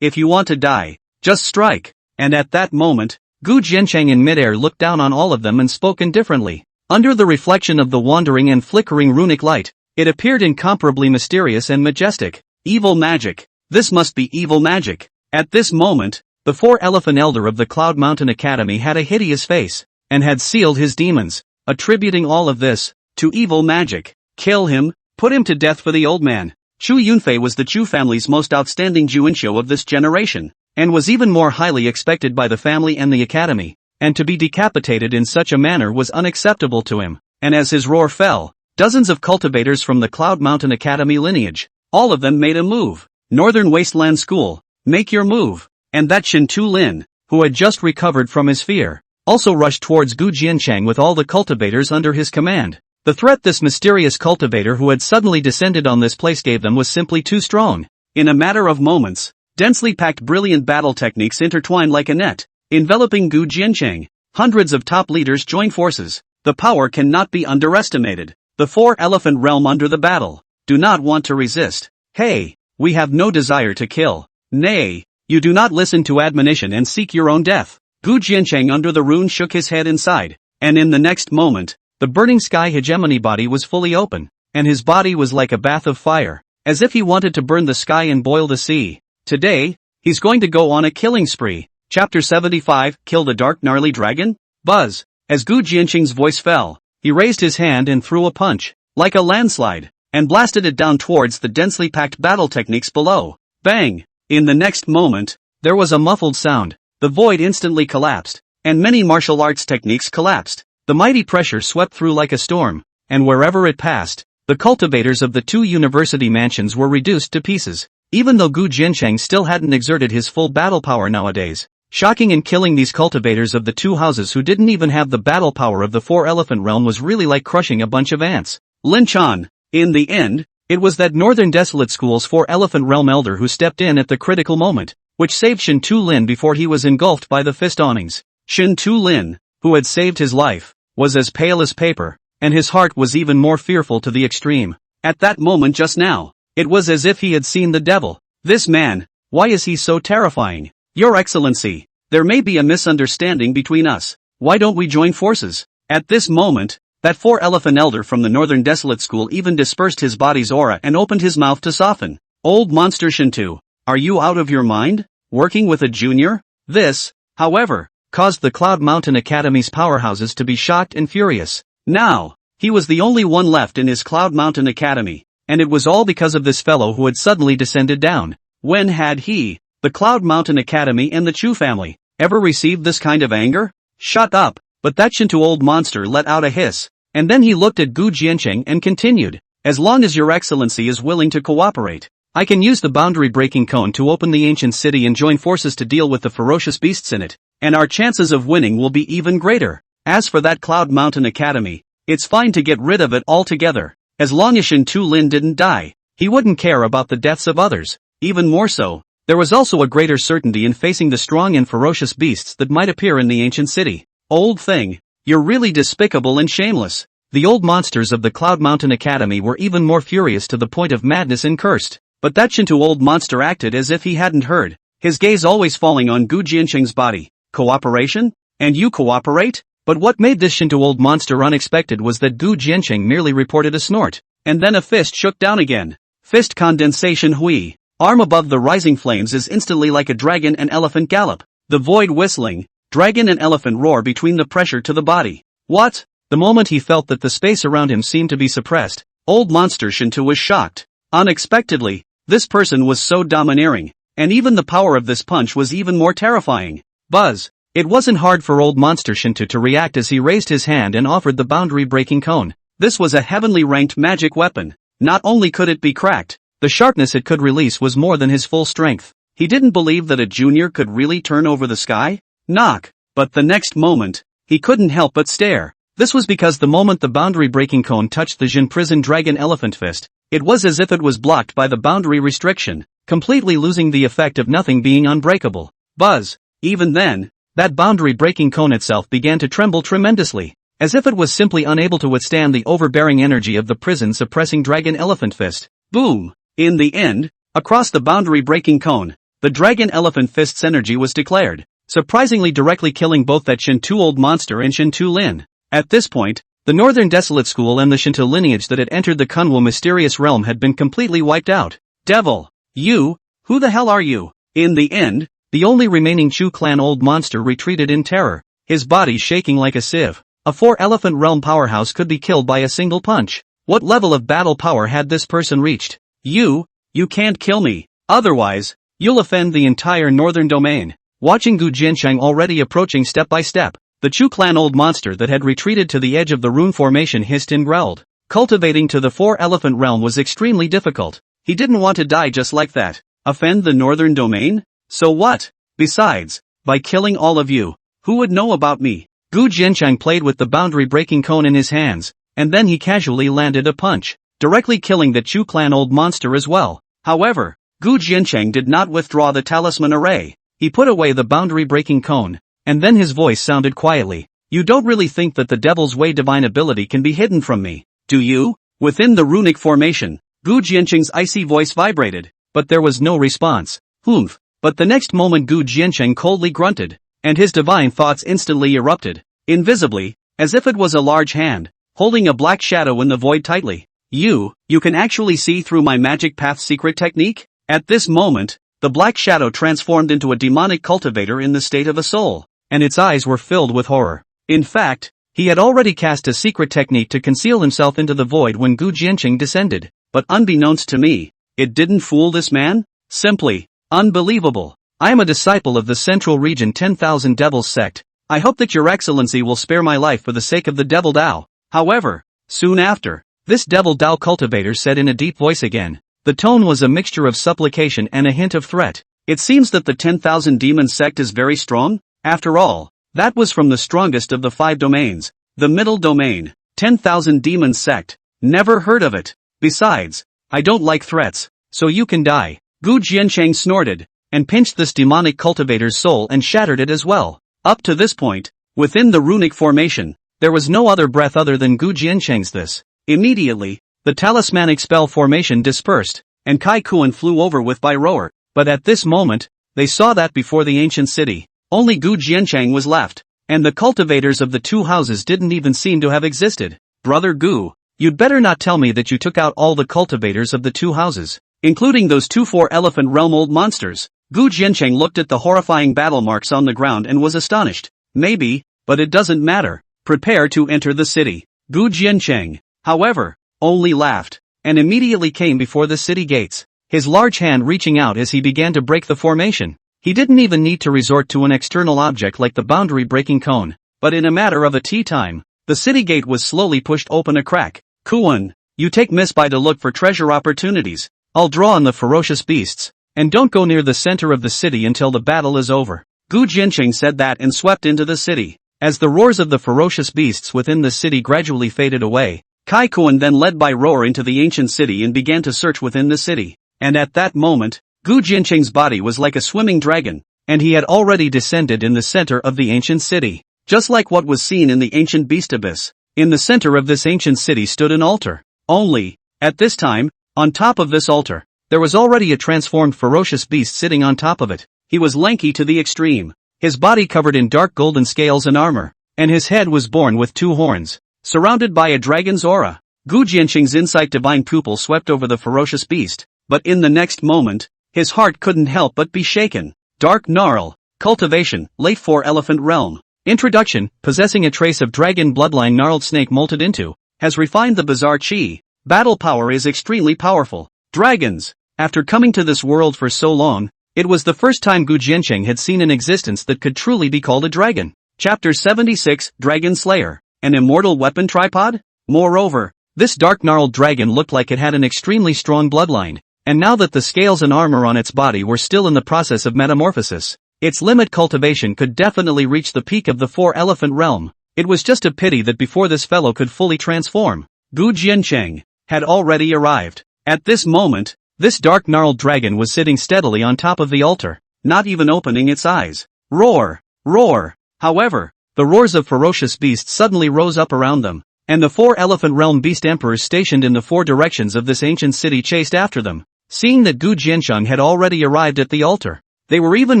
Speaker 1: If you want to die, just strike. And at that moment, Gu Jiancheng in midair looked down on all of them and spoke indifferently. Under the reflection of the wandering and flickering runic light, it appeared incomparably mysterious and majestic. Evil magic. This must be evil magic. At this moment, the 4-elephant elder of the Cloud Mountain Academy had a hideous face, and had sealed his demons, attributing all of this to evil magic. Kill him, put him to death for the old man. Chu Yunfei was the Chu family's most outstanding Juinshou of this generation, and was even more highly expected by the family and the academy, and to be decapitated in such a manner was unacceptable to him. And as his roar fell, dozens of cultivators from the Cloud Mountain Academy lineage, all of them made a move. Northern Wasteland School, make your move. And that Shin Tu Lin, who had just recovered from his fear, also rushed towards Gu Jiancheng with all the cultivators under his command. The threat this mysterious cultivator who had suddenly descended on this place gave them was simply too strong. In a matter of moments, densely packed brilliant battle techniques intertwined like a net, enveloping Gu Jiancheng. Hundreds of top leaders joined forces. The power cannot be underestimated. The 4-elephant realm under the battle. Do not want to resist. Hey, we have no desire to kill. Nay, you do not listen to admonition and seek your own death. Gu Jiancheng under the rune shook his head inside, and in the next moment, the burning sky hegemony body was fully open, and his body was like a bath of fire, as if he wanted to burn the sky and boil the sea. Today, he's going to go on a killing spree. Chapter 75, Kill the Dark Gnarly Dragon? Buzz. As Gu Jiancheng's voice fell, he raised his hand and threw a punch, like a landslide, and blasted it down towards the densely packed battle techniques below. Bang! In the next moment, there was a muffled sound, the void instantly collapsed, and many martial arts techniques collapsed. The mighty pressure swept through like a storm, and wherever it passed, the cultivators of the 2 university mansions were reduced to pieces. Even though Gu Jiancheng still hadn't exerted his full battle power nowadays, shocking and killing these cultivators of the 2 houses who didn't even have the battle power of the 4-elephant realm was really like crushing a bunch of ants. Lin Chan. In the end, it was that Northern Desolate School's 4-elephant realm elder who stepped in at the critical moment, which saved Shin Tu Lin before he was engulfed by the fist awnings. Shin Tu Lin, who had saved his life, was as pale as paper, and his heart was even more fearful to the extreme. At that moment just now, it was as if he had seen the devil. This man, why is he so terrifying? Your Excellency, there may be a misunderstanding between us. Why don't we join forces? At this moment, that 4-elephant elder from the Northern Desolate School even dispersed his body's aura and opened his mouth to soften. Old monster Shintu, are you out of your mind? Working with a junior? This, however, caused the Cloud Mountain Academy's powerhouses to be shocked and furious. Now, he was the only one left in his Cloud Mountain Academy, and it was all because of this fellow who had suddenly descended down. When had he, the Cloud Mountain Academy and the Chu family, ever received this kind of anger? Shut up! But that Shintu old monster let out a hiss. And then he looked at Gu Jiancheng and continued, as long as your excellency is willing to cooperate, I can use the boundary-breaking cone to open the ancient city and join forces to deal with the ferocious beasts in it, and our chances of winning will be even greater. As for that Cloud Mountain Academy, it's fine to get rid of it altogether. As long as Shin Tu Lin didn't die, he wouldn't care about the deaths of others. Even more so, there was also a greater certainty in facing the strong and ferocious beasts that might appear in the ancient city. Old thing, you're really despicable and shameless. The old monsters of the Cloud Mountain Academy were even more furious to the point of madness and cursed. But that Shintu old monster acted as if he hadn't heard, his gaze always falling on Gu Jiancheng's body. Cooperation? And you cooperate? But what made this Shintu old monster unexpected was that Gu Jiancheng merely reported a snort, and then a fist shook down again. Fist condensation hui. Arm above the rising flames is instantly like a dragon and elephant gallop. The void whistling, dragon and elephant roar between the pressure to the body. What? The moment he felt that the space around him seemed to be suppressed, old monster Shintu was shocked. Unexpectedly, this person was so domineering, and even the power of this punch was even more terrifying. Buzz. It wasn't hard for old monster Shintu to react as he raised his hand and offered the boundary-breaking cone. This was a heavenly ranked magic weapon. Not only could it be cracked, the sharpness it could release was more than his full strength. He didn't believe that a junior could really turn over the sky. Knock. But the next moment, he couldn't help but stare. This was because the moment the boundary-breaking cone touched the Jin Prison Dragon Elephant Fist, it was as if it was blocked by the boundary restriction, completely losing the effect of nothing being unbreakable. Buzz. Even then, that boundary-breaking cone itself began to tremble tremendously, as if it was simply unable to withstand the overbearing energy of the prison-suppressing Dragon Elephant Fist. Boom! In the end, across the boundary-breaking cone, the Dragon Elephant Fist's energy was declared. surprisingly directly killing both that Shinto old monster and Shinto Lin. At this point, the Northern Desolate School and the Shinto lineage that had entered the Kunwu mysterious realm had been completely wiped out. Devil! You? Who the hell are you? In the end, the only remaining Chu clan old monster retreated in terror, his body shaking like a sieve. A 4-elephant realm powerhouse could be killed by a single punch. What level of battle power had this person reached? You can't kill me. Otherwise, you'll offend the entire northern domain. Watching Gu Jiansheng already approaching step by step, the Chu clan old monster that had retreated to the edge of the rune formation hissed and growled. Cultivating to the 4-elephant realm was extremely difficult. He didn't want to die just like that. Offend the northern domain? So what? Besides, by killing all of you, who would know about me? Gu Jiansheng played with the boundary-breaking cone in his hands, and then he casually landed a punch, directly killing the Chu clan old monster as well. However, Gu Jiansheng did not withdraw the talisman array. He put away the boundary-breaking cone, and then his voice sounded quietly. You don't really think that the Devil's Way divine ability can be hidden from me, do you? Within the runic formation, Gu Jiansheng's icy voice vibrated, but there was no response. Humph. But the next moment Gu Jiansheng coldly grunted, and his divine thoughts instantly erupted, invisibly, as if it was a large hand, holding a black shadow in the void tightly. You can actually see through my magic path secret technique? At this moment, the black shadow transformed into a demonic cultivator in the state of a soul, and its eyes were filled with horror. In fact, he had already cast a secret technique to conceal himself into the void when Gu Jiansheng descended, but unbeknownst to me, it didn't fool this man? Simply unbelievable. I am a disciple of the Central Region 10,000 Devils sect. I hope that your excellency will spare my life for the sake of the Devil Dao. However, soon after, this Devil Dao cultivator said in a deep voice again. The tone was a mixture of supplication and a hint of threat. It seems that the 10,000 Demon sect is very strong. After all, that was from the strongest of the 5 domains. The middle domain, 10,000 Demon sect. Never heard of it. Besides, I don't like threats, so you can die. Gu Jiansheng snorted, and pinched this demonic cultivator's soul and shattered it as well. Up to this point, within the runic formation, there was no other breath other than Gu Jiansheng's this. Immediately, the talismanic spell formation dispersed, and Kai Kuan flew over with by roar. But at this moment, they saw that before the ancient city, only Gu Jiansheng was left, and the cultivators of the 2 houses didn't even seem to have existed. Brother Gu, you'd better not tell me that you took out all the cultivators of the 2 houses, including those 2 4-elephant realm old monsters. Gu Jiansheng looked at the horrifying battle marks on the ground and was astonished. Maybe, but it doesn't matter. Prepare to enter the city. Gu Jiansheng, however, only laughed, and immediately came before the city gates, his large hand reaching out as he began to break the formation. He didn't even need to resort to an external object like the boundary-breaking cone, but in a matter of a tea time, the city gate was slowly pushed open a crack. Kuan, you take Miss Bai to look for treasure opportunities. I'll draw on the ferocious beasts, and don't go near the center of the city until the battle is over. Gu Jiansheng said that and swept into the city. As the roars of the ferocious beasts within the city gradually faded away, Kai Kuan then led by roar into the ancient city and began to search within the city. And at that moment, Gu Jiansheng's body was like a swimming dragon, and he had already descended in the center of the ancient city. Just like what was seen in the ancient beast abyss, in the center of this ancient city stood an altar. Only, at this time, on top of this altar, there was already a transformed ferocious beast sitting on top of it. He was lanky to the extreme, his body covered in dark golden scales and armor, and his head was born with 2 horns, surrounded by a dragon's aura. Gu Jiansheng's insight divine pupil swept over the ferocious beast, but in the next moment, his heart couldn't help but be shaken. Dark Gnarl, Cultivation, Late 4-Elephant Realm. Introduction, possessing a trace of dragon bloodline gnarled snake molted into, has refined the bizarre chi. Battle power is extremely powerful. Dragons. After coming to this world for so long, it was the first time Gu Jiansheng had seen an existence that could truly be called a dragon. Chapter 76, Dragon Slayer. An immortal weapon tripod? Moreover, this dark gnarled dragon looked like it had an extremely strong bloodline, and now that the scales and armor on its body were still in the process of metamorphosis, its limit cultivation could definitely reach the peak of the 4-elephant realm. It was just a pity that before this fellow could fully transform, Gu Jiansheng had already arrived. At this moment, this dark gnarled dragon was sitting steadily on top of the altar, not even opening its eyes. Roar! Roar! However, the roars of ferocious beasts suddenly rose up around them, and the 4-elephant realm beast emperors stationed in the 4 directions of this ancient city chased after them. Seeing that Gu Jiansheng had already arrived at the altar, they were even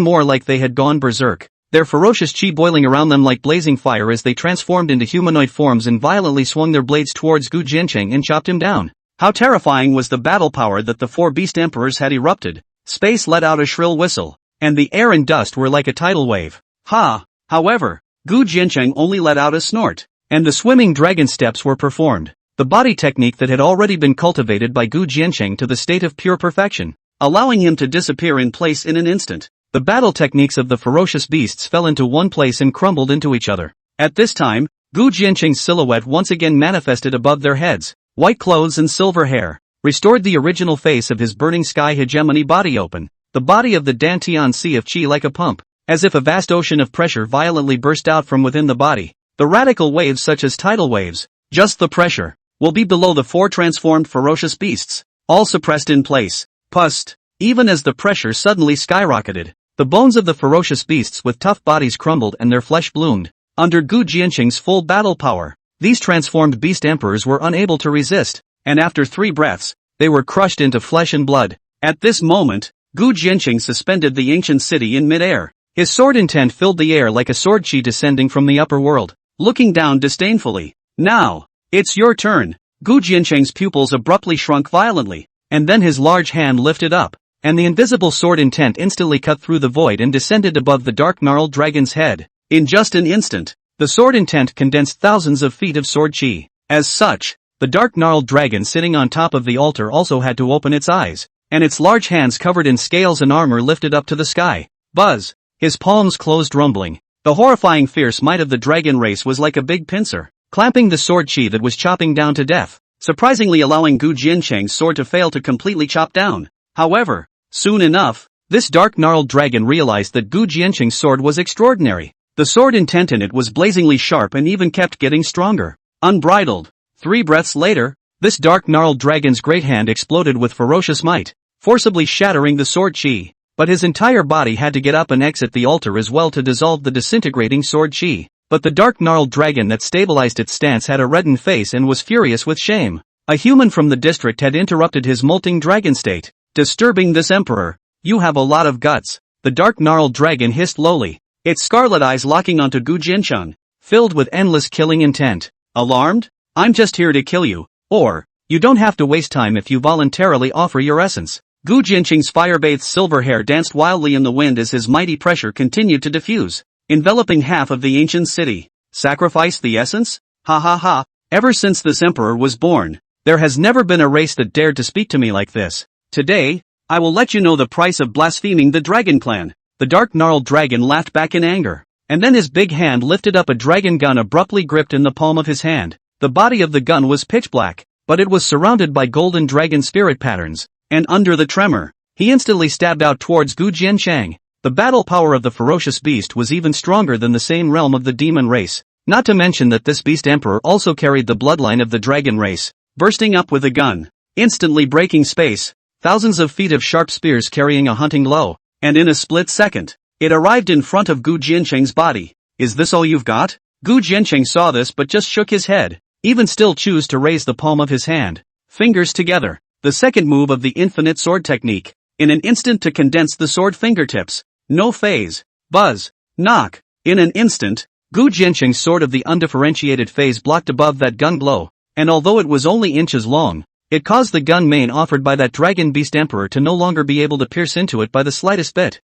Speaker 1: more like they had gone berserk. their ferocious chi boiling around them like blazing fire as they transformed into humanoid forms and violently swung their blades towards Gu Jiancheng and chopped him down. How terrifying was the battle power that the four beast emperors had erupted. Space let out a shrill whistle, and the air and dust were like a tidal wave. However, Gu Jiancheng only let out a snort, and the swimming dragon steps were performed. The body technique that had already been cultivated by Gu Jiancheng to the state of pure perfection, allowing him to disappear in place in an instant. The battle techniques of the ferocious beasts fell into one place and crumbled into each other. At this time, Gu Jiancheng's silhouette once again manifested above their heads. White clothes and silver hair restored the original face of his burning sky hegemony body open, the body of the Dantian Sea of Qi like a pump, as if a vast ocean of pressure violently burst out from within the body. The radical waves such as tidal waves, just the pressure, will be below the four transformed ferocious beasts, all suppressed in place. Pust. Even as the pressure suddenly skyrocketed, the bones of the ferocious beasts with tough bodies crumbled and their flesh bloomed. Under Gu Jiancheng's full battle power, these transformed beast emperors were unable to resist, and after 3 breaths, they were crushed into flesh and blood. At this moment, Gu Jiancheng suspended the ancient city in mid-air. His sword intent filled the air like a sword chi descending from the upper world, looking down disdainfully. Now, it's your turn. Gu Jiancheng's pupils abruptly shrunk violently, and then his large hand lifted up, and the invisible sword intent instantly cut through the void and descended above the dark gnarled dragon's head. In just an instant, the sword intent condensed thousands of feet of sword chi. As such, the dark gnarled dragon sitting on top of the altar also had to open its eyes, and its large hands covered in scales and armor lifted up to the sky. Buzz! His palms closed rumbling. The horrifying fierce might of the dragon race was like a big pincer, clamping the sword chi that was chopping down to death, surprisingly allowing Gu Jiancheng's sword to fail to completely chop down. However, soon enough, this dark gnarled dragon realized that Gu Jiancheng's sword was extraordinary. The sword intent in it was blazingly sharp and even kept getting stronger. Unbridled. 3 breaths later, this dark gnarled dragon's great hand exploded with ferocious might, forcibly shattering the sword chi. But his entire body had to get up and exit the altar as well to dissolve the disintegrating sword chi. But the dark gnarled dragon that stabilized its stance had a reddened face and was furious with shame. A human from the district had interrupted his molting dragon state. Disturbing this emperor. You have a lot of guts. The dark gnarled dragon hissed lowly, its scarlet eyes locking onto Gu Jiancheng, filled with endless killing intent. Alarmed? I'm just here to kill you. Or, you don't have to waste time if you voluntarily offer your essence. Gu Jiancheng's fire-bathed silver hair danced wildly in the wind as his mighty pressure continued to diffuse, enveloping half of the ancient city. Sacrifice the essence? Ha ha ha. Ever since this emperor was born, there has never been a race that dared to speak to me like this. Today, I will let you know the price of blaspheming the dragon clan. The dark gnarled dragon laughed back in anger, and then his big hand lifted up a dragon gun abruptly gripped in the palm of his hand. The body of the gun was pitch black, but it was surrounded by golden dragon spirit patterns, and under the tremor, he instantly stabbed out towards Gu Jiancheng. The battle power of the ferocious beast was even stronger than the same realm of the demon race, not to mention that this beast emperor also carried the bloodline of the dragon race. Bursting up with a gun, instantly breaking space, thousands of feet of sharp spears carrying a hunting blow, and in a split second, it arrived in front of Gu Jiancheng's body. Is this all you've got? Gu Jiancheng saw this but just shook his head, even still choose to raise the palm of his hand, fingers together, the second move of the infinite sword technique, in an instant to condense the sword fingertips. No phase, buzz, knock. In an instant, Gu Jiancheng's sword of the undifferentiated phase blocked above that gun blow, and although it was only inches long, it caused the gun main offered by that dragon beast emperor to no longer be able to pierce into it by the slightest bit.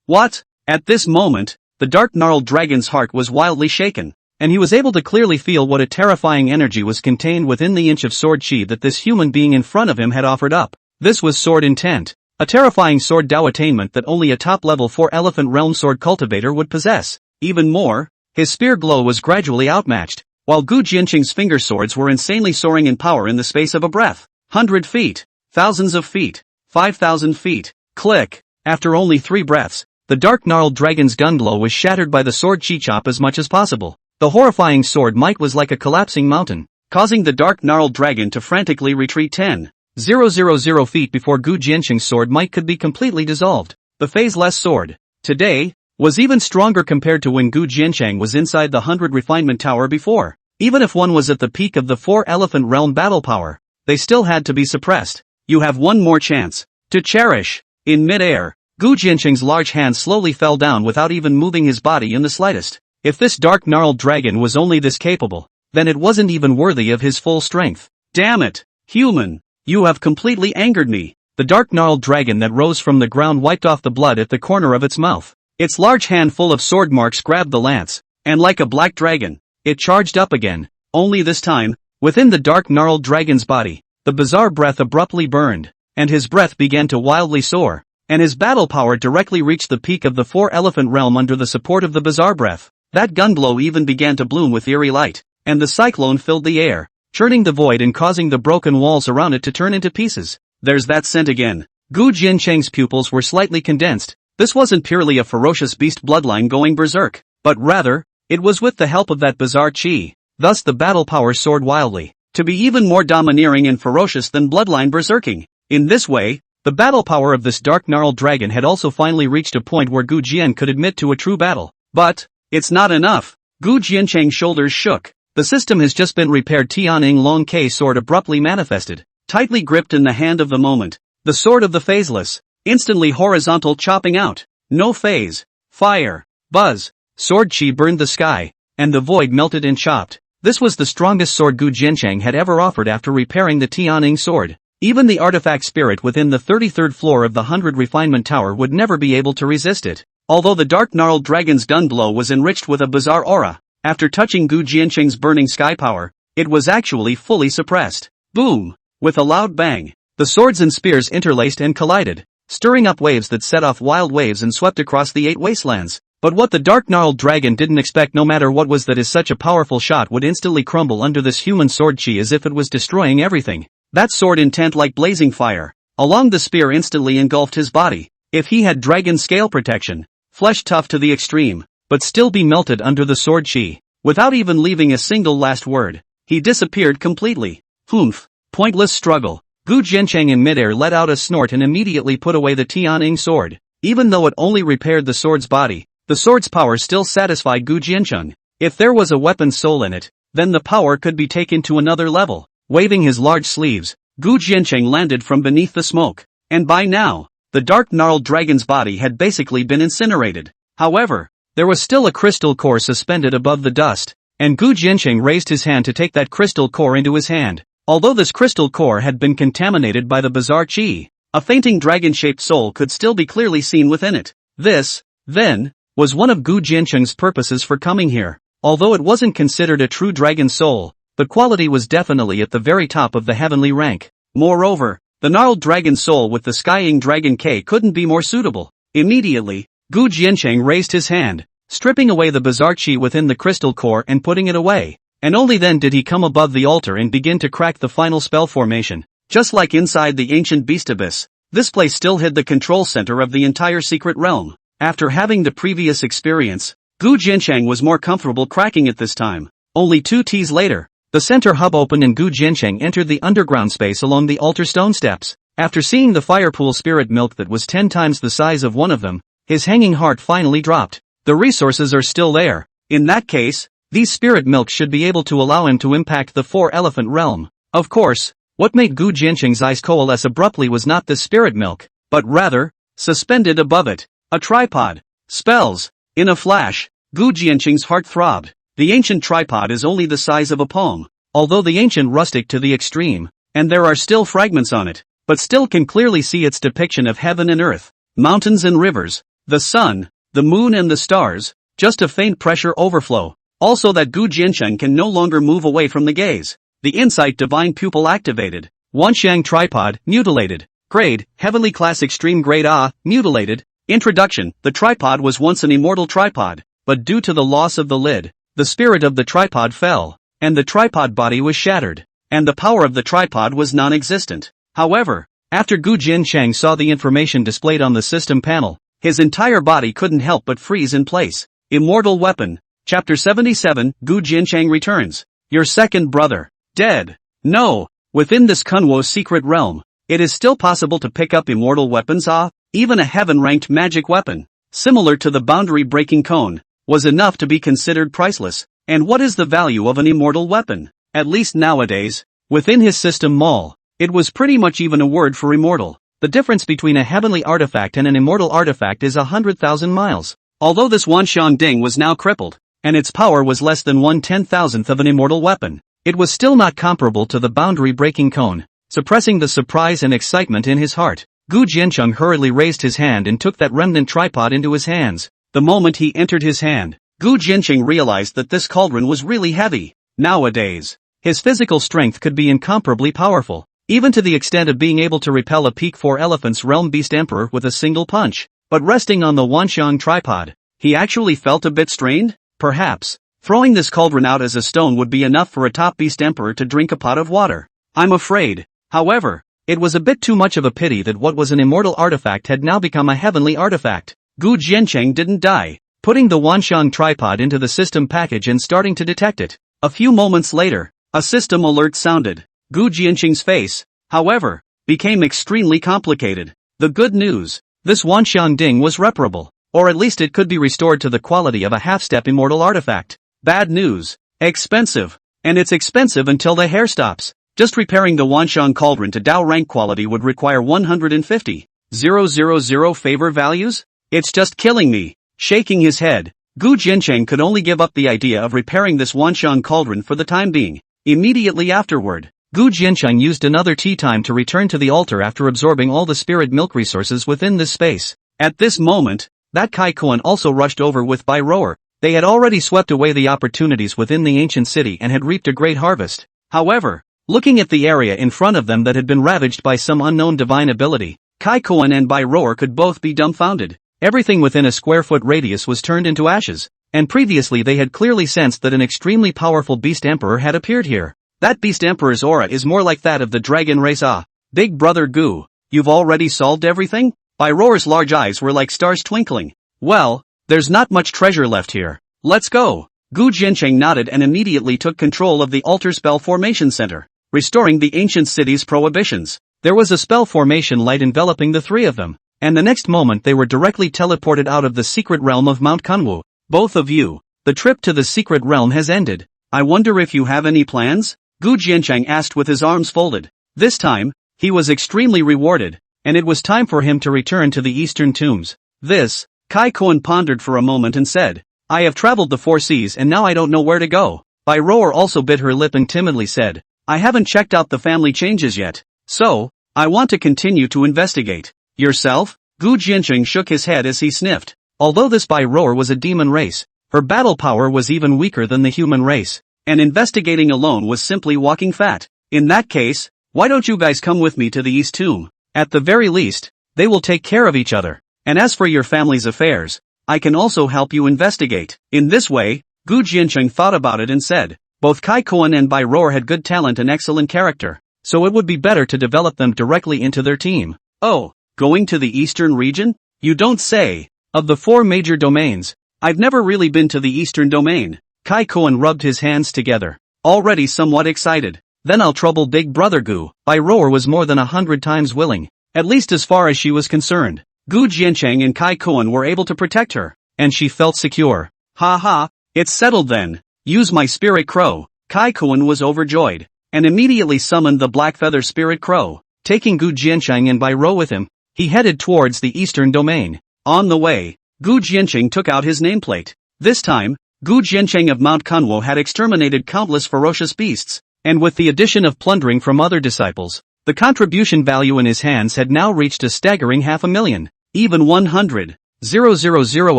Speaker 1: What? At this moment, the dark gnarled dragon's heart was wildly shaken, and he was able to clearly feel what a terrifying energy was contained within the inch of sword chi that this human being in front of him had offered up. This was sword intent, a terrifying sword Dao attainment that only a top-level 4 elephant realm sword cultivator would possess. Even more, his spear glow was gradually outmatched, while Gu Jiancheng's finger swords were insanely soaring in power in the space of a breath. 100 feet, thousands of feet, 5,000 feet. Click. After only 3 breaths, the dark gnarled dragon's gun glow was shattered by the sword chi chop as much as possible. The horrifying sword might was like a collapsing mountain, causing the dark gnarled dragon to frantically retreat 10,000 feet before Gu Jiancheng's sword might could be completely dissolved. The phase-less sword, today, was even stronger compared to when Gu Jiancheng was inside the 100 refinement tower before. Even if one was at the peak of the 4 elephant realm battle power, they still had to be suppressed. You have one more chance to cherish. In mid-air, Gu Jianqing's large hand slowly fell down without even moving his body in the slightest. If this dark gnarled dragon was only this capable, then it wasn't even worthy of his full strength. Damn it, human! You have completely angered me. The dark gnarled dragon that rose from the ground wiped off the blood at the corner of its mouth. Its large hand full of sword marks grabbed the lance, and like a black dragon, it charged up again. Only this time, within the dark gnarled dragon's body, the bizarre breath abruptly burned, and his breath began to wildly soar, and his battle power directly reached the peak of the four-elephant realm under the support of the bizarre breath. That gunblow even began to bloom with eerie light, and the cyclone filled the air, churning the void and causing the broken walls around it to turn into pieces. There's that scent again. Gu Jianqing's pupils were slightly condensed. This wasn't purely a ferocious beast bloodline going berserk, but rather, it was with the help of that bizarre chi. Thus the battle power soared wildly, to be even more domineering and ferocious than bloodline berserking. In this way, the battle power of this dark gnarled dragon had also finally reached a point where Gu Jian could admit to a true battle. But, it's not enough. Gu Jianqing's shoulders shook. The system has just been repaired. Tianning Long K sword abruptly manifested, tightly gripped in the hand of the moment. The sword of the phaseless, instantly horizontal chopping out. No phase. Fire. Buzz. Sword chi burned the sky, and the void melted and chopped. This was the strongest sword Gu Jianqing had ever offered after repairing the Tianning sword. Even the artifact spirit within the 33rd floor of the 100 Refinement Tower would never be able to resist it. Although the dark gnarled dragon's gun blow was enriched with a bizarre aura, after touching Gu Jianqing's burning sky power, it was actually fully suppressed. Boom! With a loud bang, the swords and spears interlaced and collided, stirring up waves that set off wild waves and swept across the 8 wastelands. But what the dark gnarled dragon didn't expect, no matter what, was that such a powerful shot would instantly crumble under this human sword chi as if it was destroying everything. That sword intent like blazing fire, along the spear instantly engulfed his body. If he had dragon scale protection, flesh tough to the extreme, but still be melted under the sword chi. Without even leaving a single last word, he disappeared completely. Humph. Pointless struggle. Gu Jianqing in midair let out a snort and immediately put away the Tianning sword. Even though it only repaired the sword's body, the sword's power still satisfied Gu Jianqing. If there was a weapon's soul in it, then the power could be taken to another level. Waving his large sleeves, Gu Jianqing landed from beneath the smoke. And by now, the dark gnarled dragon's body had basically been incinerated. However, there was still a crystal core suspended above the dust, and Gu Jianqing raised his hand to take that crystal core into his hand. Although this crystal core had been contaminated by the bizarre chi, a fainting dragon-shaped soul could still be clearly seen within it. This, then, was one of Gu Jianqing's purposes for coming here. Although it wasn't considered a true dragon soul, the quality was definitely at the very top of the heavenly rank. Moreover, the gnarled dragon soul with the skying dragon K couldn't be more suitable. Immediately, Gu Jianqing raised his hand, stripping away the bizarre chi within the crystal core and putting it away. And only then did he come above the altar and begin to crack the final spell formation. Just like inside the ancient beast abyss, this place still hid the control center of the entire secret realm. After having the previous experience, Gu Jianqing was more comfortable cracking it this time. Only 2 Ts later, the center hub opened and Gu Jianqing entered the underground space along the altar stone steps. After seeing the firepool spirit milk that was 10 times the size of one of them, his hanging heart finally dropped. The resources are still there. In that case, these spirit milks should be able to allow him to impact the 4-elephant realm. Of course, what made Gu Jianqing's eyes coalesce abruptly was not this spirit milk, but rather, suspended above it, a tripod. Spells. In a flash, Gu Jianqing's heart throbbed. The ancient tripod is only the size of a palm, although the ancient rustic to the extreme, and there are still fragments on it, but still can clearly see its depiction of heaven and earth, mountains and rivers, the sun, the moon and the stars, just a faint pressure overflow. Also that Gu Jianqing can no longer move away from the gaze. The insight divine pupil activated. Wanxiang tripod, mutilated. Grade, heavenly class extreme grade A, mutilated. Introduction, the tripod was once an immortal tripod, but due to the loss of the lid, the spirit of the tripod fell, and the tripod body was shattered, and the power of the tripod was non-existent. However, after Gu Jianqing saw the information displayed on the system panel, his entire body couldn't help but freeze in place. Immortal weapon. Chapter 77, Gu Jianqing returns. Your second brother. Dead. No. Within this Kunwo's secret realm, it is still possible to pick up immortal weapons. Even a heaven-ranked magic weapon, similar to the boundary-breaking cone, was enough to be considered priceless. And what is the value of an immortal weapon? At least nowadays, within his system mall, it was pretty much even a word for immortal. The difference between a heavenly artifact and an immortal artifact is 100,000 miles. Although this Wanxiang Ding was now crippled, and its power was less than 1/10,000th of an immortal weapon, it was still not comparable to the boundary-breaking cone. Suppressing the surprise and excitement in his heart, Gu Jiancheng hurriedly raised his hand and took that remnant tripod into his hands. The moment he entered his hand, Gu Jiancheng realized that this cauldron was really heavy. Nowadays, his physical strength could be incomparably powerful, even to the extent of being able to repel a Peak 4 Elephant's Realm Beast Emperor with a single punch. But resting on the Wanxiang tripod, he actually felt a bit strained? Perhaps, throwing this cauldron out as a stone would be enough for a top Beast Emperor to drink a pot of water. I'm afraid, however, it was a bit too much of a pity that what was an immortal artifact had now become a heavenly artifact. Gu Jiancheng didn't die, putting the Wanxiang tripod into the system package and starting to detect it. A few moments later, a system alert sounded. Gu Jiancheng's face, however, became extremely complicated. The good news: this Wanxiang Ding was reparable, or at least it could be restored to the quality of a half-step immortal artifact. Bad news: expensive. And it's expensive until the hair stops. Just repairing the Wanxiang cauldron to Dao rank quality would require 150,000 favor values? It's just killing me. Shaking his head, Gu Jiancheng could only give up the idea of repairing this Wanxiang cauldron for the time being. Immediately afterward, Gu Jiancheng used another tea time to return to the altar after absorbing all the spirit milk resources within this space. At this moment, that Kai Kuan also rushed over with Bai Rower. They had already swept away the opportunities within the ancient city and had reaped a great harvest. However, looking at the area in front of them that had been ravaged by some unknown divine ability, Kai Kuan and Bai Rower could both be dumbfounded. Everything within a square-foot radius was turned into ashes, and previously they had clearly sensed that an extremely powerful Beast Emperor had appeared here. That Beast Emperor's aura is more like that of the dragon race. Ah, Big Brother Gu, you've already solved everything? Bai Rower's large eyes were like stars twinkling. Well, there's not much treasure left here. Let's go. Gu Jiancheng nodded and immediately took control of the altar spell formation center, restoring the ancient city's prohibitions. There was a spell formation light enveloping the three of them, and the next moment they were directly teleported out of the secret realm of Mount Kunwu. Both of you, the trip to the secret realm has ended. I wonder if you have any plans? Gu Jiancheng asked with his arms folded. This time, he was extremely rewarded, and it was time for him to return to the eastern tombs. This, Kai Kuan pondered for a moment and said, I have traveled the 4 seas and now I don't know where to go. Bai Rower also bit her lip and timidly said, I haven't checked out the family changes yet, so, I want to continue to investigate. Yourself? Gu Jiancheng shook his head as he sniffed. Although this Bai Rower was a demon race, her battle power was even weaker than the human race, and investigating alone was simply walking fat. In that case, why don't you guys come with me to the East Tomb? At the very least, they will take care of each other. And as for your family's affairs, I can also help you investigate. In this way, Gu Jiancheng thought about it and said, both Kai Kuan and Bai Rower had good talent and excellent character, so it would be better to develop them directly into their team. Oh, going to the eastern region? You don't say. Of the 4 major domains, I've never really been to the eastern domain. Kai Kuan rubbed his hands together, already somewhat excited. Then I'll trouble Big Brother Gu. Bai Rower was more than 100 times willing, at least as far as she was concerned. Gu Jiancheng and Kai Kuan were able to protect her, and she felt secure. Ha ha, it's settled then. Use my spirit crow. Kai Kuan was overjoyed, and immediately summoned the Black Feather Spirit Crow. Taking Gu Jiancheng and Bai Rower with him, he headed towards the eastern domain. On the way, Gu Jiancheng took out his nameplate. This time, Gu Jiancheng of Mount Kunwu had exterminated countless ferocious beasts, and with the addition of plundering from other disciples, the contribution value in his hands had now reached a staggering 500,000. Even 100,000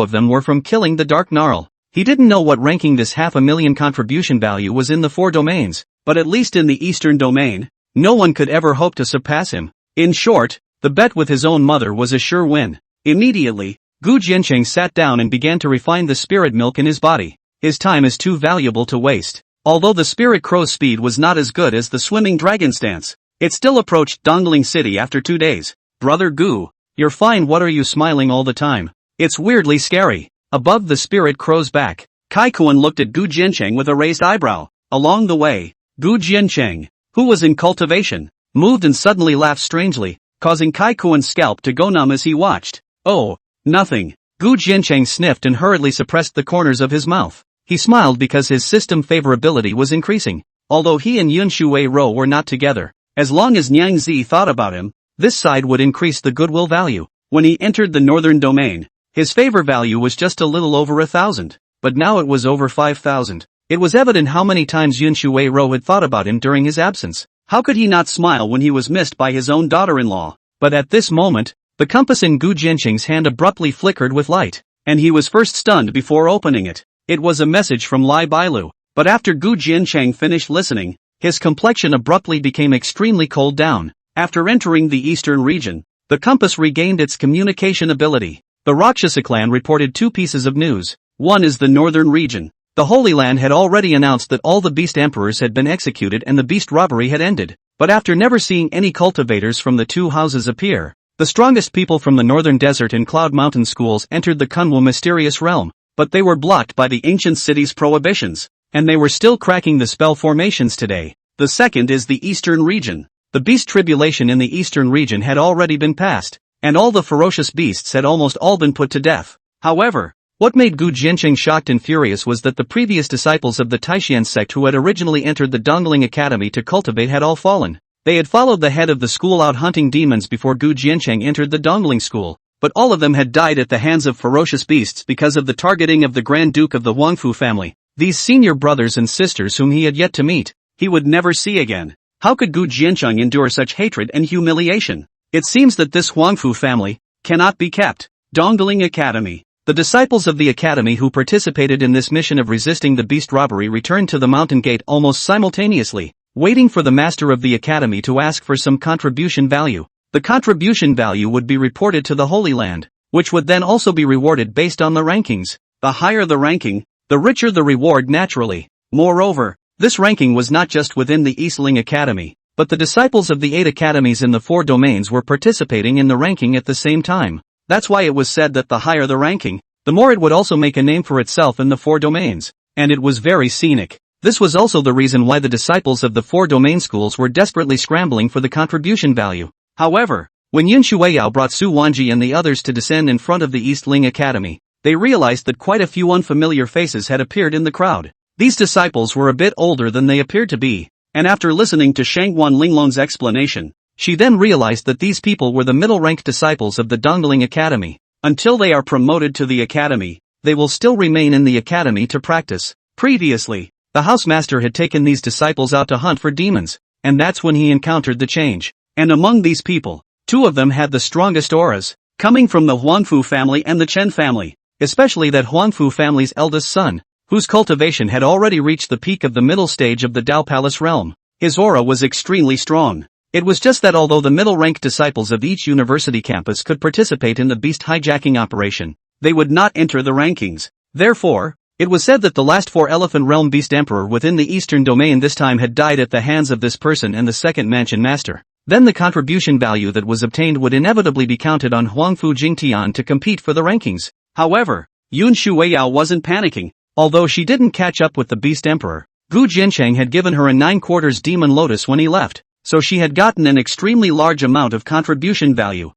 Speaker 1: of them were from killing the Dark Gnarl. He didn't know what ranking this 500,000 contribution value was in the 4 domains, but at least in the eastern domain, no one could ever hope to surpass him. In short, the bet with his own mother was a sure win. Immediately, Gu Jiancheng sat down and began to refine the spirit milk in his body. His time is too valuable to waste. Although the spirit crow's speed was not as good as the swimming dragon's stance, it still approached Dongling City after 2 days. Brother Gu, you're fine. What are you smiling all the time? It's weirdly scary. Above the spirit crow's back, Kai Kuan looked at Gu Jiancheng with a raised eyebrow. Along the way, Gu Jiancheng, who was in cultivation, moved and suddenly laughed strangely, causing Kai Kuan's scalp to go numb as he watched. Oh, nothing. Gu Jiancheng sniffed and hurriedly suppressed the corners of his mouth. He smiled because his system favorability was increasing. Although he and Yun Shui Ro were not together, as long as Niang Zi thought about him, This side would increase the goodwill value. When he entered the northern domain, his favor value was just a little over 1,000, but now it was over 5,000. It was evident how many times Yun Shuai-ro had thought about him during his absence. How could he not smile when he was missed by his own daughter-in-law? But at this moment, the compass in Gu Jianqing's hand abruptly flickered with light, and he was first stunned before opening it. It was a message from Lai Bailu, but after Gu Jianqing finished listening, his complexion abruptly became extremely cold down. After entering the eastern region, the compass regained its communication ability. The Rakshasa clan reported 2 pieces of news. One is the northern region. The Holy Land had already announced that all the beast emperors had been executed and the beast robbery had ended. But after never seeing any cultivators from the 2 houses appear, the strongest people from the northern desert and Cloud Mountain schools entered the Kunwu mysterious realm, but they were blocked by the ancient city's prohibitions, and they were still cracking the spell formations today. The second is the eastern region. The beast tribulation in the eastern region had already been passed, and all the ferocious beasts had almost all been put to death. However, what made Gu Jianqing shocked and furious was that the previous disciples of the Taishan sect who had originally entered the Dongling Academy to cultivate had all fallen. They had followed the head of the school out hunting demons before Gu Jianqing entered the Dongling school, but all of them had died at the hands of ferocious beasts because of the targeting of the Grand Duke of the Huangfu family. These senior brothers and sisters whom he had yet to meet, he would never see again. How could Gu Jianqing endure such hatred and humiliation? It seems that this Huangfu family cannot be kept. Dongling Academy. The disciples of the academy who participated in this mission of resisting the beast robbery returned to the mountain gate almost simultaneously, waiting for the master of the academy to ask for some contribution value. The contribution value would be reported to the Holy Land, which would then also be rewarded based on the rankings. The higher the ranking, the richer the reward naturally. Moreover, this ranking was not just within the Eastling Academy, but the disciples of the 8 academies in the 4 domains were participating in the ranking at the same time. That's why it was said that the higher the ranking, the more it would also make a name for itself in the 4 domains, and it was very scenic. This was also the reason why the disciples of the 4 domain schools were desperately scrambling for the contribution value. However, when Yun Shuai brought Su Wanji and the others to descend in front of the Eastling Academy, they realized that quite a few unfamiliar faces had appeared in the crowd. These disciples were a bit older than they appeared to be, and after listening to Shangguan Linglong's explanation, she then realized that these people were the middle-ranked disciples of the Dongling Academy. Until they are promoted to the academy, they will still remain in the academy to practice. Previously, the housemaster had taken these disciples out to hunt for demons, and that's when he encountered the change. And among these people, 2 of them had the strongest auras, coming from the Huangfu family and the Chen family, especially that Huangfu family's eldest son, whose cultivation had already reached the peak of the middle stage of the Dao Palace realm. His aura was extremely strong. It was just that although the middle-ranked disciples of each university campus could participate in the beast hijacking operation, they would not enter the rankings. Therefore, it was said that the last 4 Elephant Realm Beast Emperor within the Eastern Domain this time had died at the hands of this person and the second Mansion Master. Then the contribution value that was obtained would inevitably be counted on Huangfu Jingtian to compete for the rankings. However, Yun Shuai wasn't panicking. Although she didn't catch up with the Beast Emperor, Gu Jianqing had given her a 9/4 Demon Lotus when he left, so she had gotten an extremely large amount of contribution value.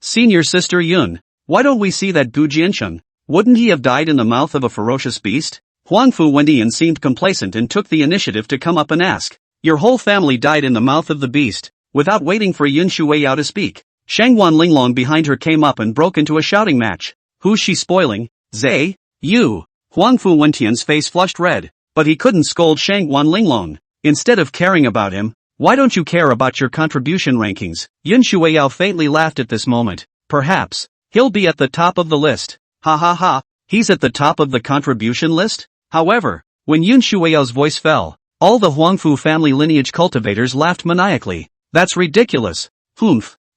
Speaker 1: Senior sister Yun, why don't we see that Gu Jianqing? Wouldn't he have died in the mouth of a ferocious beast? Huangfu Wendian seemed complacent and took the initiative to come up and ask. Your whole family died in the mouth of the beast. Without waiting for Yun Shuai to speak, Shangguan Linglong behind her came up and broke into a shouting match. Who's she spoiling? Zay? You? Huangfu Wentian's face flushed red, but he couldn't scold Shangguan Linglong. Instead of caring about him, why don't you care about your contribution rankings? Yun Shuai faintly laughed at this moment. Perhaps he'll be at the top of the list. Ha, he's at the top of the contribution list? However, when Yun Shuai's voice fell, all the Huangfu family lineage cultivators laughed maniacally. That's ridiculous.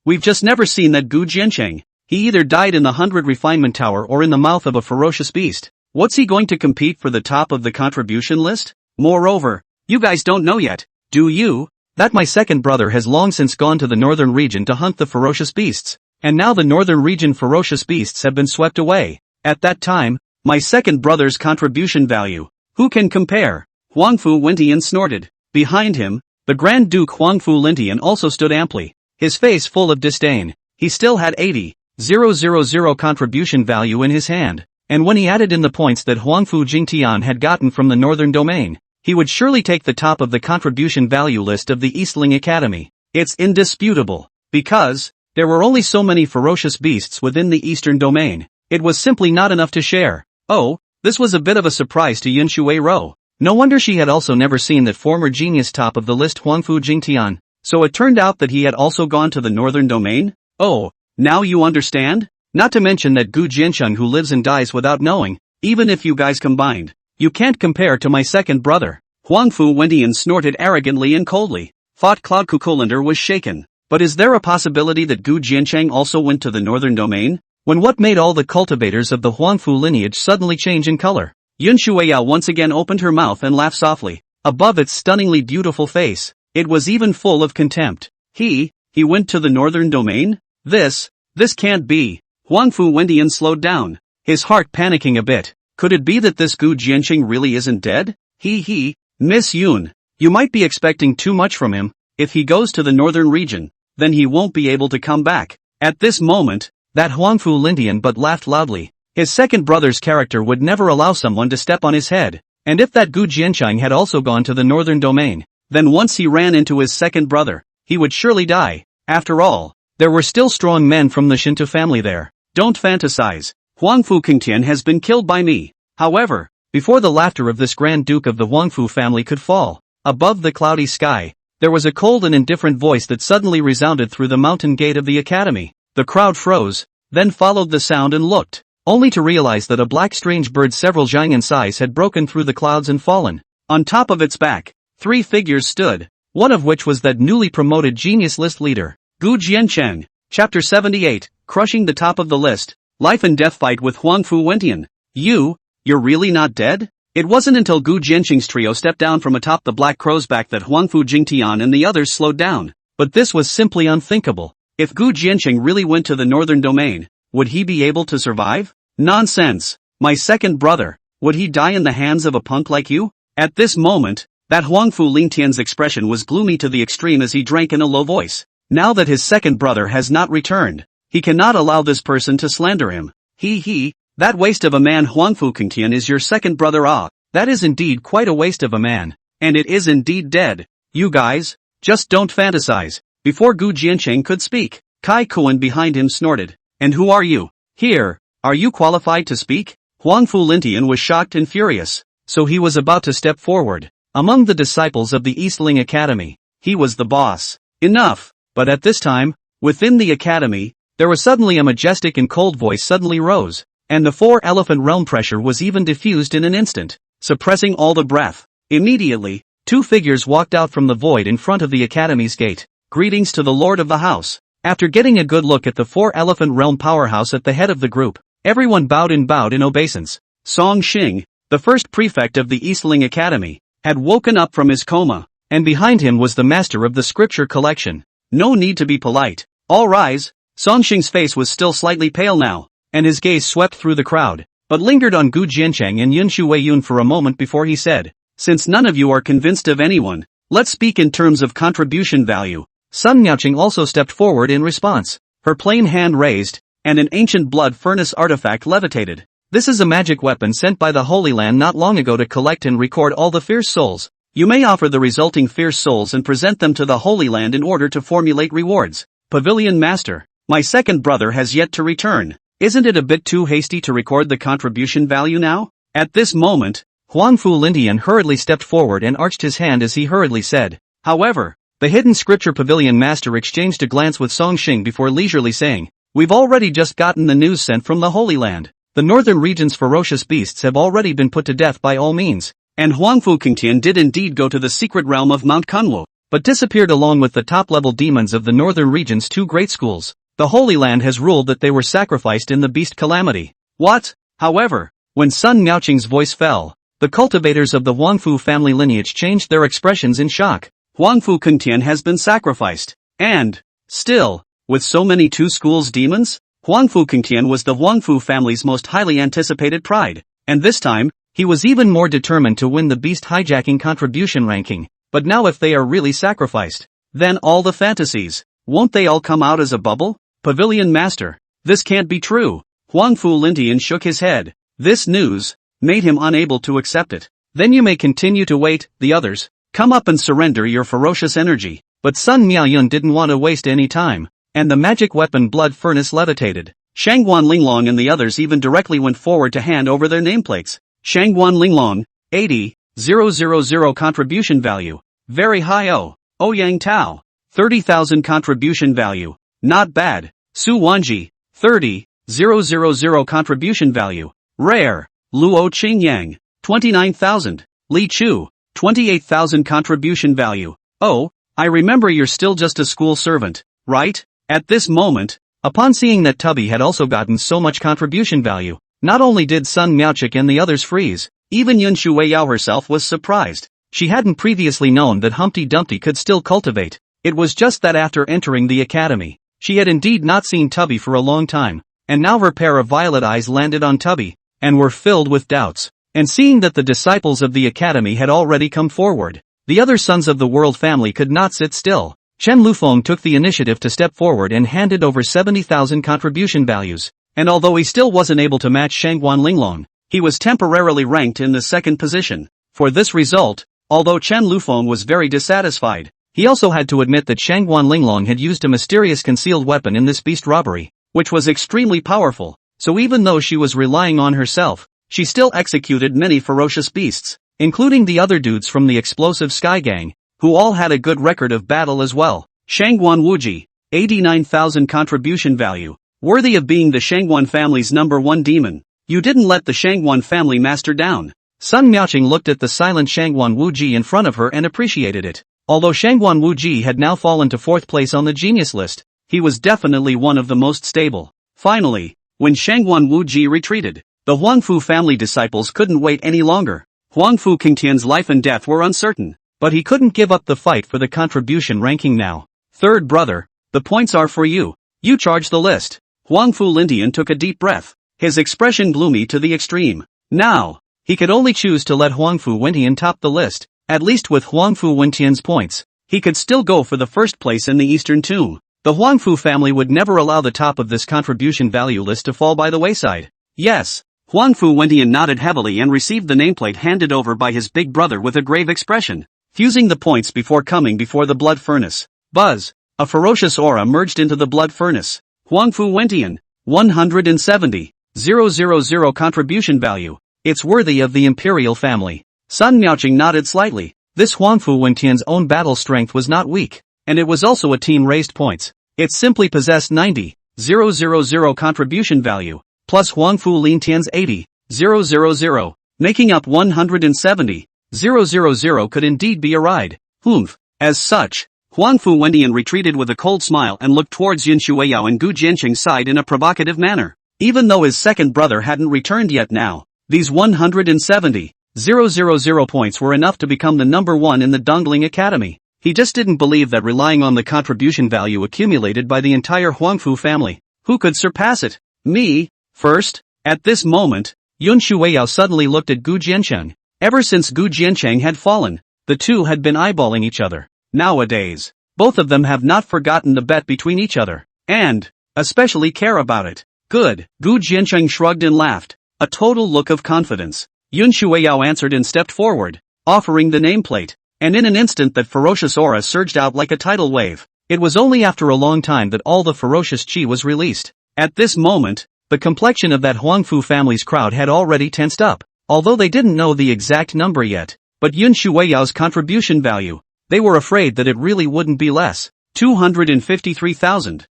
Speaker 1: We've just never seen that Gu Jianqing. He either died in the 100 Refinement Tower or in the mouth of a ferocious beast. What's he going to compete for the top of the contribution list? Moreover, you guys don't know yet, do you? That my second brother has long since gone to the northern region to hunt the ferocious beasts, and now the northern region ferocious beasts have been swept away. At that time, my second brother's contribution value, who can compare? Huangfu Wentian snorted. Behind him, the Grand Duke Huangfu Lintian also stood amply, his face full of disdain. He still had 80,000 contribution value in his hand, and when he added in the points that Huangfu Jingtian had gotten from the northern domain, he would surely take the top of the contribution value list of the Eastling Academy. It's indisputable. Because there were only so many ferocious beasts within the eastern domain. It was simply not enough to share. Oh, this was a bit of a surprise to Yun Shui-ro. No wonder she had also never seen that former genius top of the list Huangfu Jingtian. So it turned out that he had also gone to the northern domain? Oh, now you understand? Not to mention that Gu Jiansheng who lives and dies without knowing, even if you guys combined. You can't compare to my second brother. Huangfu Wendian snorted arrogantly and coldly. Thought Cloud Kukulander was shaken. But is there a possibility that Gu Jiansheng also went to the northern domain? When what made all the cultivators of the Huangfu lineage suddenly change in color? Yun Shuiyao once again opened her mouth and laughed softly. Above its stunningly beautiful face, it was even full of contempt. He went to the northern domain? This can't be. Huangfu Wendian slowed down, his heart panicking a bit. Could it be that this Gu Jiansheng really isn't dead? Miss Yun, you might be expecting too much from him. If he goes to the northern region, then he won't be able to come back. At this moment, that Huangfu Lindian but laughed loudly. His second brother's character would never allow someone to step on his head. And if that Gu Jiansheng had also gone to the northern domain, then once he ran into his second brother, he would surely die. After all, there were still strong men from the Shinto family there. Don't fantasize. Huangfu Qingtian has been killed by me. However, before the laughter of this Grand Duke of the Huangfu family could fall, above the cloudy sky, there was a cold and indifferent voice that suddenly resounded through the mountain gate of the academy. The crowd froze, then followed the sound and looked, only to realize that a black strange bird several zhang in size had broken through the clouds and fallen. On top of its back, 3 figures stood, one of which was that newly promoted genius list leader, Gu Jiansheng. Chapter 78, Crushing the Top of the List, Life and Death Fight with Huangfu Wendian. You're really not dead? It wasn't until Gu Jiansheng's trio stepped down from atop the Black Crow's back that Huangfu Jingtian and the others slowed down. But this was simply unthinkable. If Gu Jiansheng really went to the northern domain, would he be able to survive? Nonsense. My second brother, would he die in the hands of a punk like you? At this moment, that Huangfu Lingtian's expression was gloomy to the extreme as he drank in a low voice. Now that his second brother has not returned, he cannot allow this person to slander him. That waste of a man Huangfu Qingtian is your second brother. That is indeed quite a waste of a man. And it is indeed dead. You guys, just don't fantasize. Before Gu Jiansheng could speak, Kai Kuan behind him snorted. And who are you? Here, are you qualified to speak? Huangfu Lintian was shocked and furious, so he was about to step forward. Among the disciples of the Eastling Academy, he was the boss. Enough. But at this time, within the academy, there was suddenly a majestic and cold voice suddenly rose, and the 4-elephant realm pressure was even diffused in an instant, suppressing all the breath. Immediately, 2 figures walked out from the void in front of the academy's gate. Greetings to the lord of the house. After getting a good look at the 4-elephant realm powerhouse at the head of the group, everyone bowed in obeisance. Song Xing, the first prefect of the Eastling Academy, had woken up from his coma, and behind him was the master of the scripture collection. No need to be polite. All rise. Song Xing's face was still slightly pale now, and his gaze swept through the crowd, but lingered on Gu Jiansheng and Yun Shuiyun for a moment before he said, since none of you are convinced of anyone, let's speak in terms of contribution value. Sun Miaoqing also stepped forward in response, her plain hand raised, and an ancient blood furnace artifact levitated. This is a magic weapon sent by the Holy Land not long ago to collect and record all the fierce souls. You may offer the resulting fierce souls and present them to the Holy Land in order to formulate rewards. Pavilion Master, my second brother has yet to return. Isn't it a bit too hasty to record the contribution value now? At this moment, Huangfu Lindian hurriedly stepped forward and arched his hand as he hurriedly said. However, the hidden scripture Pavilion Master exchanged a glance with Song Xing before leisurely saying, we've already just gotten the news sent from the Holy Land. The northern region's ferocious beasts have already been put to death by all means. And Huangfu Qingtian did indeed go to the secret realm of Mount Kunwu, but disappeared along with the top-level demons of the northern region's 2 great schools. The Holy Land has ruled that they were sacrificed in the beast calamity. What? However, when Sun Miaoqing's voice fell, the cultivators of the Huangfu family lineage changed their expressions in shock. Huangfu Qingtian has been sacrificed. And, still, with so many 2 schools demons? Huangfu Qingtian was the Huangfu family's most highly anticipated pride, and this time, he was even more determined to win the beast hijacking contribution ranking. But now if they are really sacrificed, then all the fantasies, won't they all come out as a bubble? Pavilion Master, this can't be true. Huangfu Lindian shook his head. This news made him unable to accept it. Then you may continue to wait, the others. Come up and surrender your ferocious energy. But Sun Miaoyun didn't want to waste any time. and the magic weapon blood furnace levitated. Shangguan Linglong and the others even directly went forward to hand over their nameplates. Shangguan Linglong, 80,000 contribution value. Very high. Ouyang Tao, 30,000 contribution value. Not bad. Su Wanji, 30,000 contribution value. Rare. Luo Qingyang, 29,000. Li Chu, 28,000 contribution value. Oh, I remember you're still just a school servant, right? At this moment, upon seeing that Tubby had also gotten so much contribution value, not only did Sun Miaochik and the others freeze, even Yun Shueiyao herself was surprised. She hadn't previously known that Humpty Dumpty could still cultivate. It was just that after entering the academy, she had indeed not seen Tubby for a long time, and now her pair of violet eyes landed on Tubby, and were filled with doubts. And seeing that the disciples of the academy had already come forward, the other sons of the world family could not sit still. Chen Lufeng took the initiative to step forward and handed over 70,000 contribution values, and although he still wasn't able to match Shangguan Linglong, he was temporarily ranked in the second position. For this result, although Chen Lufeng was very dissatisfied, he also had to admit that Shangguan Linglong had used a mysterious concealed weapon in this beast robbery, which was extremely powerful. So even though she was relying on herself, she still executed many ferocious beasts, including the other dudes from the explosive Sky Gang, who all had a good record of battle as well. Shangguan Wuji, 89,000 contribution value, worthy of being the Shangguan family's #1 demon. You didn't let the Shangguan family master down. Sun Miaoching looked at the silent Shangguan Wuji in front of her and appreciated it. Although Shangguan Wuji had now fallen to 4th place on the genius list, he was definitely one of the most stable. Finally, when Shangguan Wuji retreated, the Huangfu family disciples couldn't wait any longer. Huangfu Qingtian's life and death were uncertain, but he couldn't give up the fight for the contribution ranking now. Third brother, the points are for you. You charge the list. Huangfu Lindian took a deep breath, his expression gloomy to the extreme. Now, he could only choose to let Huangfu Wintian top the list. At least with Huangfu Wintian's points, he could still go for the first place in the Eastern Tomb. The Huangfu family would never allow the top of this contribution value list to fall by the wayside. Yes. Huangfu Wintian nodded heavily and received the nameplate handed over by his big brother with a grave expression, fusing the points before coming before the blood furnace. Buzz! A ferocious aura merged into the blood furnace. Huangfu Wintian, 170,000 contribution value. It's worthy of the imperial family. Sun Miaoching nodded slightly. This Huangfu Wintian's own battle strength was not weak, and it was also a team raised points. It simply possessed 90,000 contribution value, plus Huangfu Lintian's 80,000, making up 170,000 could indeed be a ride. Humph. As such, Huangfu Wendian retreated with a cold smile and looked towards Yun Shueiyao and Gu Jianqing's side in a provocative manner. Even though his second brother hadn't returned yet now, these 170,000 points were enough to become the #1 in the Dongling Academy. He just didn't believe that relying on the contribution value accumulated by the entire Huangfu family, who could surpass it? Me? First? At this moment, Yun Shueiyao suddenly looked at Gu Jianqing. Ever since Gu Jianqing had fallen, the two had been eyeballing each other. Nowadays, both of them have not forgotten the bet between each other, and, especially care about it. Good. Gu Jianqing shrugged and laughed, a total look of confidence. Yun Shueiyao answered and stepped forward, offering the nameplate, and in an instant that ferocious aura surged out like a tidal wave. It was only after a long time that all the ferocious chi was released. At this moment, the complexion of that Huangfu family's crowd had already tensed up, although they didn't know the exact number yet. But Yun Shueiyao's contribution value, they were afraid that it really wouldn't be less. 253,000.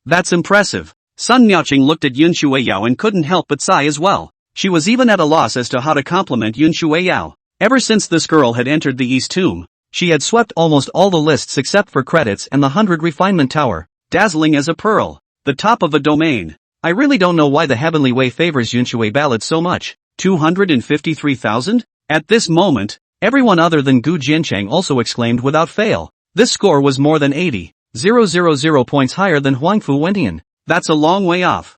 Speaker 1: That's impressive. Sun Miaoqing looked at Yun Shueiyao and couldn't help but sigh as well. She was even at a loss as to how to compliment Yun Shueiyao. Ever since this girl had entered the East Tomb, she had swept almost all the lists except for credits and the 100 Refinement Tower, dazzling as a pearl. The top of a domain. I really don't know why the Heavenly Way favors Yun Shuei ballad so much. 253,000? At this moment, everyone other than Gu Jianqing also exclaimed without fail. This score was more than 80,000 points higher than Huangfu Wentian. That's a long way off.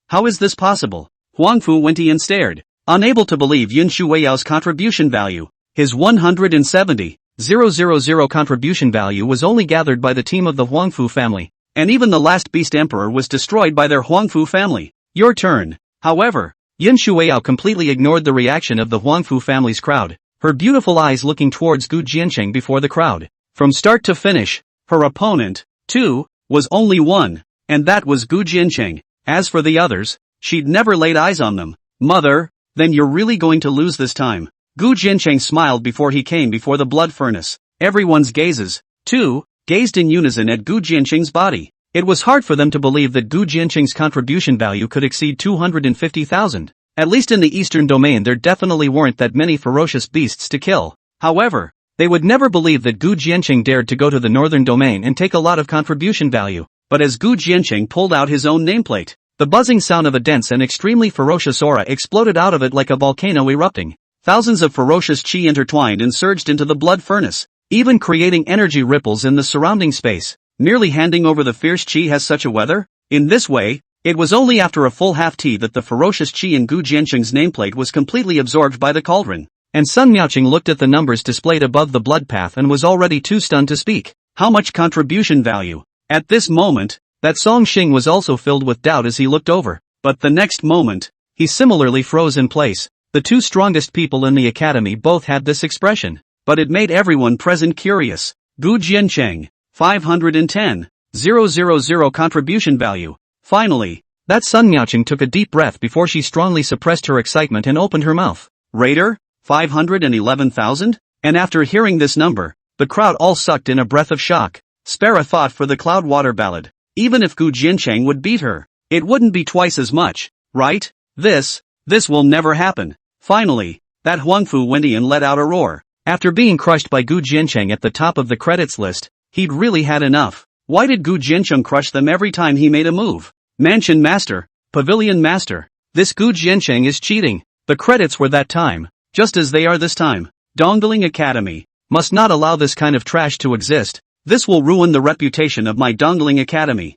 Speaker 1: How is this possible? Huangfu Wentian stared, unable to believe Yun Shueiyao's contribution value. His 170,000 contribution value was only gathered by the team of the Huangfu family, and even the last beast emperor was destroyed by their Huangfu family. Your turn. However, Yun Shueiyao completely ignored the reaction of the Huangfu family's crowd, her beautiful eyes looking towards Gu Jianqing before the crowd. From start to finish, her opponent, too, was only one, and that was Gu Jianqing. As for the others, she'd never laid eyes on them. Mother, then you're really going to lose this time. Gu Jianqing smiled before he came before the blood furnace. Everyone's gazes, too, gazed in unison at Gu Jianqing's body. It was hard for them to believe that Gu Jianqing's contribution value could exceed 250,000. At least in the eastern domain there definitely weren't that many ferocious beasts to kill. However, they would never believe that Gu Jianqing dared to go to the northern domain and take a lot of contribution value. But as Gu Jianqing pulled out his own nameplate, the buzzing sound of a dense and extremely ferocious aura exploded out of it like a volcano erupting. Thousands of ferocious qi intertwined and surged into the blood furnace, even creating energy ripples in the surrounding space. Merely handing over the fierce qi has such a weather? In this way, it was only after a full half-tea that the ferocious qi in Gu Jianqing's nameplate was completely absorbed by the cauldron. And Sun Miaoqing looked at the numbers displayed above the blood path and was already too stunned to speak. How much contribution value? At this moment, that Song Xing was also filled with doubt as he looked over. But the next moment, he similarly froze in place. The two strongest people in the academy both had this expression. But it made everyone present curious. Gu Jianqing, 510,000 contribution value. Finally, that Sun Miaoqing took a deep breath before she strongly suppressed her excitement and opened her mouth. Raider, 511,000? And after hearing this number, the crowd all sucked in a breath of shock. Spare a thought for the Cloud Water Ballad. Even if Gu Jianqing would beat her, it wouldn't be twice as much, right? This will never happen. Finally, that Huangfu Wentian let out a roar. After being crushed by Gu Jianqing at the top of the credits list, he'd really had enough. Why did Gu Jianqing crush them every time he made a move? Mansion Master, Pavilion Master. This Gu Jianqing is cheating. The credits were that time, just as they are this time. Dongling Academy must not allow this kind of trash to exist. This will ruin the reputation of my Dongling Academy.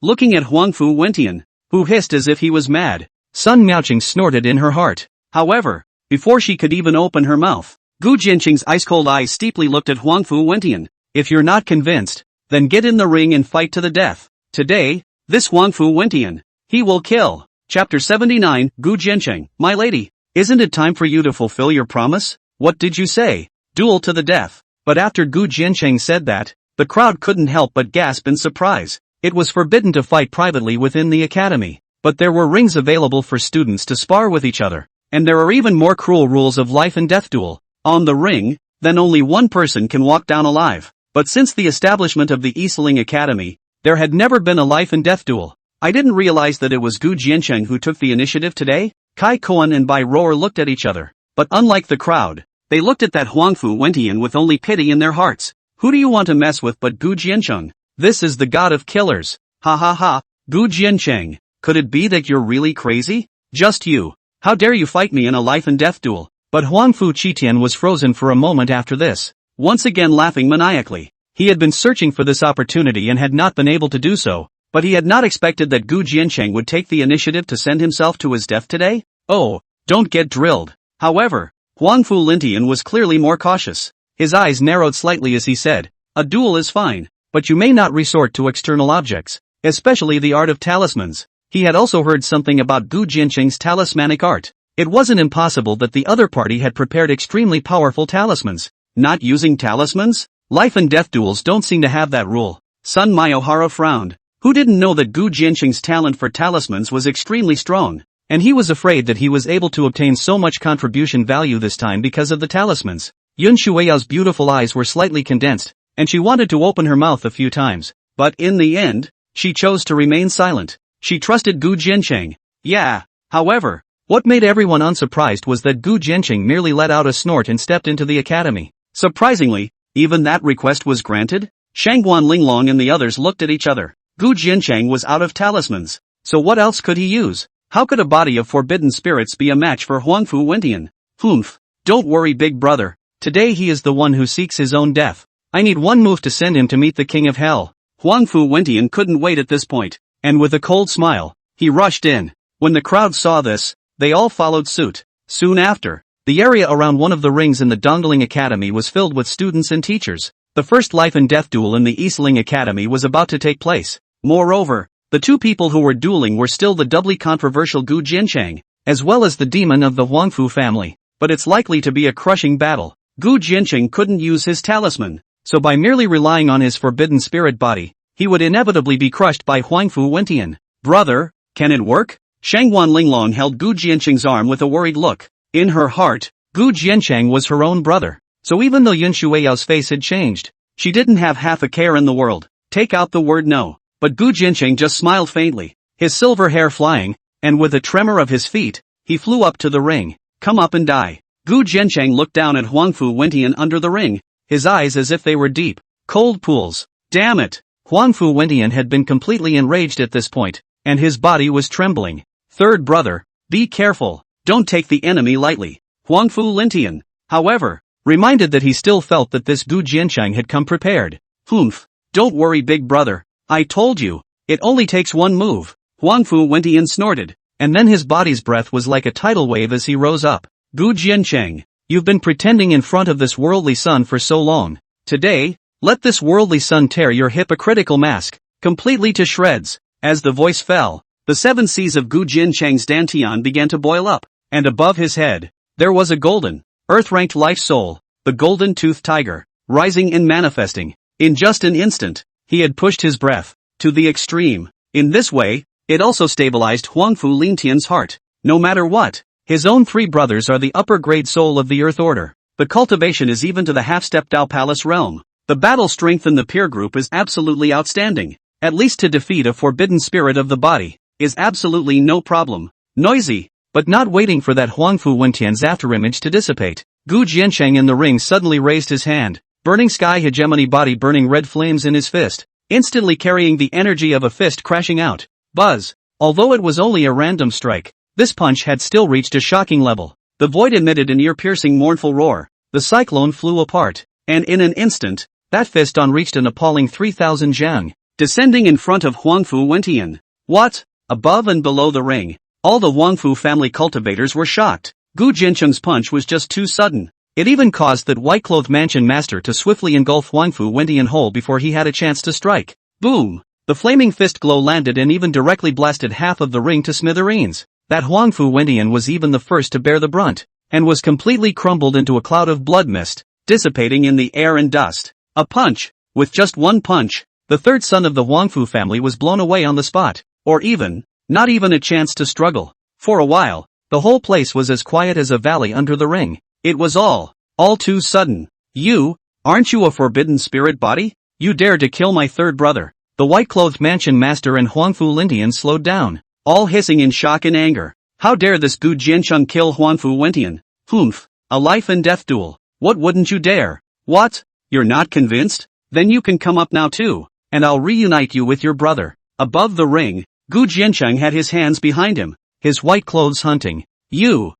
Speaker 1: Looking at Huangfu Wentian, who hissed as if he was mad. Sun Miaoqing snorted in her heart. However, before she could even open her mouth, Gu Jianqing's ice-cold eyes steeply looked at Huangfu Wentian. If you're not convinced, then get in the ring and fight to the death. Today, this Huangfu Wentian, he will kill. Chapter 79, Gu Jianqing, my lady, isn't it time for you to fulfill your promise? What did you say? Duel to the death. But after Gu Jianqing said that, the crowd couldn't help but gasp in surprise. It was forbidden to fight privately within the academy, but there were rings available for students to spar with each other. And there are even more cruel rules of life and death duel. On the ring, then only one person can walk down alive. But since the establishment of the Eastling Academy, there had never been a life and death duel. I didn't realize that it was Gu Jianqing who took the initiative today. Kai Koan and Bai Roer looked at each other. But unlike the crowd, they looked at that Huangfu Wentian with only pity in their hearts. Who do you want to mess with but Gu Jianqing? This is the god of killers. Ha ha ha. Gu Jianqing, could it be that you're really crazy? Just you. How dare you fight me in a life and death duel? But Huangfu Qitian was frozen for a moment after this, once again laughing maniacally. He had been searching for this opportunity and had not been able to do so, but he had not expected that Gu Jianqing would take the initiative to send himself to his death today. Oh, don't get drilled. However, Huangfu Lintian was clearly more cautious. His eyes narrowed slightly as he said, a duel is fine, but you may not resort to external objects, especially the art of talismans. He had also heard something about Gu Jianqing's talismanic art. It wasn't impossible that the other party had prepared extremely powerful talismans. Not using talismans? Life and death duels don't seem to have that rule. Sun Miyohara frowned. Who didn't know that Gu Jianqing's talent for talismans was extremely strong? And he was afraid that he was able to obtain so much contribution value this time because of the talismans. Yun Shuiao's beautiful eyes were slightly condensed, and she wanted to open her mouth a few times. But in the end, she chose to remain silent. She trusted Gu Jianqing. Yeah. However, what made everyone unsurprised was that Gu Jianqing merely let out a snort and stepped into the academy. Surprisingly, even that request was granted. Shangguan Linglong and the others looked at each other. Gu Jianqing was out of talismans, so what else could he use? How could a body of forbidden spirits be a match for Huangfu Wentian? Humph. Don't worry, big brother. Today he is the one who seeks his own death. I need one move to send him to meet the king of hell. Huangfu Wentian couldn't wait at this point, and with a cold smile, he rushed in. When the crowd saw this, they all followed suit. Soon after, the area around one of the rings in the Dongling Academy was filled with students and teachers. The first life and death duel in the Eastling Academy was about to take place. Moreover, the two people who were dueling were still the doubly controversial Gu Jianqing, as well as the demon of the Huangfu family. But it's likely to be a crushing battle. Gu Jianqing couldn't use his talisman, so by merely relying on his forbidden spirit body, he would inevitably be crushed by Huangfu Wentian. Brother, can it work? Shangwan Linglong held Gu Jiancheng's arm with a worried look. In her heart, Gu Jiancheng was her own brother. So even though Yun Shuiyao's face had changed, she didn't have half a care in the world. Take out the word no. But Gu Jiancheng just smiled faintly, his silver hair flying, and with a tremor of his feet, he flew up to the ring. Come up and die. Gu Jiancheng looked down at Huangfu Wentian under the ring, his eyes as if they were deep, cold pools. Damn it! Huangfu Wentian had been completely enraged at this point, and his body was trembling. Third brother, be careful, don't take the enemy lightly. Huangfu Wentian, however, reminded that he still felt that this Gu Jiancheng had come prepared. Humph, don't worry big brother, I told you, it only takes one move. Huangfu Wentian snorted, and then his body's breath was like a tidal wave as he rose up. Gu Jiancheng, you've been pretending in front of this worldly sun for so long. Today, let this worldly sun tear your hypocritical mask completely to shreds. As the voice fell, the 7 seas of Gu Jiancheng's dantian began to boil up, and above his head, there was a golden, earth-ranked life soul, the golden-toothed tiger, rising and manifesting. In just an instant, he had pushed his breath to the extreme. In this way, it also stabilized Huangfu Lintian's heart. No matter what, his own 3 brothers are the upper-grade soul of the Earth Order. The cultivation is even to the half-step Dao Palace realm. The battle strength in the peer group is absolutely outstanding. At least to defeat a forbidden spirit of the body is absolutely no problem. Noisy, but not waiting for that Huangfu Wentian's afterimage to dissipate, Gu Jiancheng in the ring suddenly raised his hand, burning sky hegemony body burning red flames in his fist, instantly carrying the energy of a fist crashing out. Buzz! Although it was only a random strike, this punch had still reached a shocking level. The void emitted an ear-piercing mournful roar, the cyclone flew apart, and in an instant, that fist reached an appalling 3,000 zhang, descending in front of Huangfu Wentian. What? Above and below the ring, all the Huangfu family cultivators were shocked. Gu Jiancheng's punch was just too sudden. It even caused that white-clothed mansion master to swiftly engulf Huangfu Wentian whole before he had a chance to strike. Boom! The flaming fist glow landed and even directly blasted half of the ring to smithereens. That Huangfu Wentian was even the first to bear the brunt, and was completely crumbled into a cloud of blood mist, dissipating in the air and dust. A punch! With just one punch, the third son of the Huangfu family was blown away on the spot, or even, not even a chance to struggle. For a while, the whole place was as quiet as a valley under the ring. It was all too sudden. You, aren't you a forbidden spirit body? You dared to kill my third brother. The white-clothed mansion master and Huangfu Lintian slowed down, all hissing in shock and anger. How dare this Gu Jiancheng kill Huangfu Wentian? Humph, a life and death duel. What wouldn't you dare? What? You're not convinced? Then you can come up now too, and I'll reunite you with your brother. Above the ring, Gu Jiancheng had his hands behind him, his white clothes hunting. Huangfu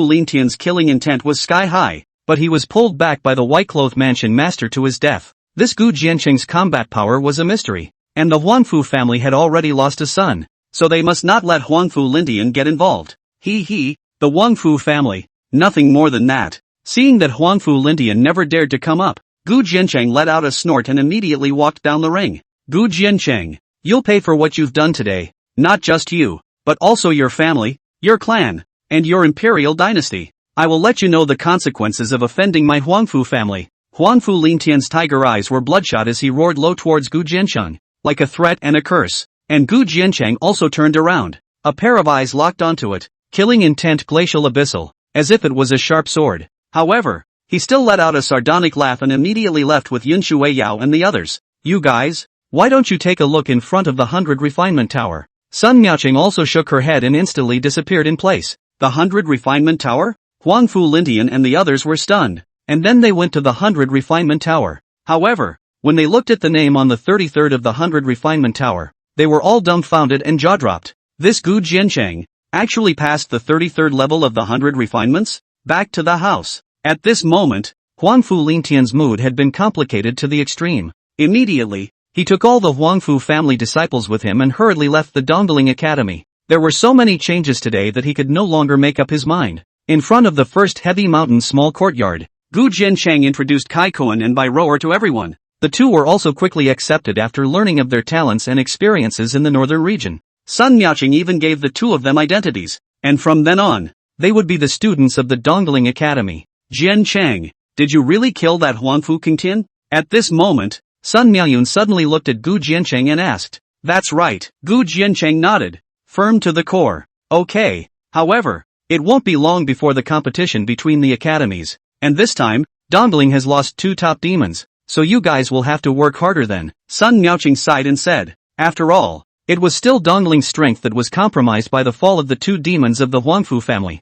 Speaker 1: Lintian's killing intent was sky high, but he was pulled back by the white-clothed mansion master to his death. This Gu Jiancheng's combat power was a mystery, and the Huangfu family had already lost a son, so they must not let Huangfu Lintian get involved. The Huangfu family, nothing more than that. Seeing that Huangfu Lintian never dared to come up, Gu Jiancheng let out a snort and immediately walked down the ring. Gu Jiancheng, you'll pay for what you've done today, not just you, but also your family, your clan, and your imperial dynasty. I will let you know the consequences of offending my Huangfu family. Huangfu Lintian's tiger eyes were bloodshot as he roared low towards Gu Jiancheng, like a threat and a curse, and Gu Jiancheng also turned around. A pair of eyes locked onto it, killing intent glacial abyssal, as if it was a sharp sword. However, he still let out a sardonic laugh and immediately left with Yun Shuiyao and the others. You guys, why don't you take a look in front of the 100 Refinement Tower? Sun Miaoqing also shook her head and instantly disappeared in place. The 100 Refinement Tower? Huangfu Lintian and the others were stunned, and then they went to the 100 Refinement Tower. However, when they looked at the name on the 33rd of the 100 Refinement Tower, they were all dumbfounded and jaw-dropped. This Gu Jiancheng actually passed the 33rd level of the 100 refinements? Back to the house. At this moment, Huangfu Lintian's mood had been complicated to the extreme. Immediately, he took all the Huangfu family disciples with him and hurriedly left the Dongling Academy. There were so many changes today that he could no longer make up his mind. In front of the first heavy mountain's small courtyard, Gu Jiancheng introduced Kai Kuan and Bai Roer to everyone. The two were also quickly accepted after learning of their talents and experiences in the northern region. Sun Miaoqing even gave the two of them identities, and from then on, they would be the students of the Dongling Academy. Jiancheng, did you really kill that Huangfu Qingtian? At this moment, Sun Miaoyun suddenly looked at Gu Jiancheng and asked. That's right. Gu Jiancheng nodded, firm to the core. Okay. However, it won't be long before the competition between the academies, and this time, Dongling has lost 2 top demons, so you guys will have to work harder then. Sun Miaocheng sighed and said, after all, it was still Dongling's strength that was compromised by the fall of the 2 demons of the Huangfu family.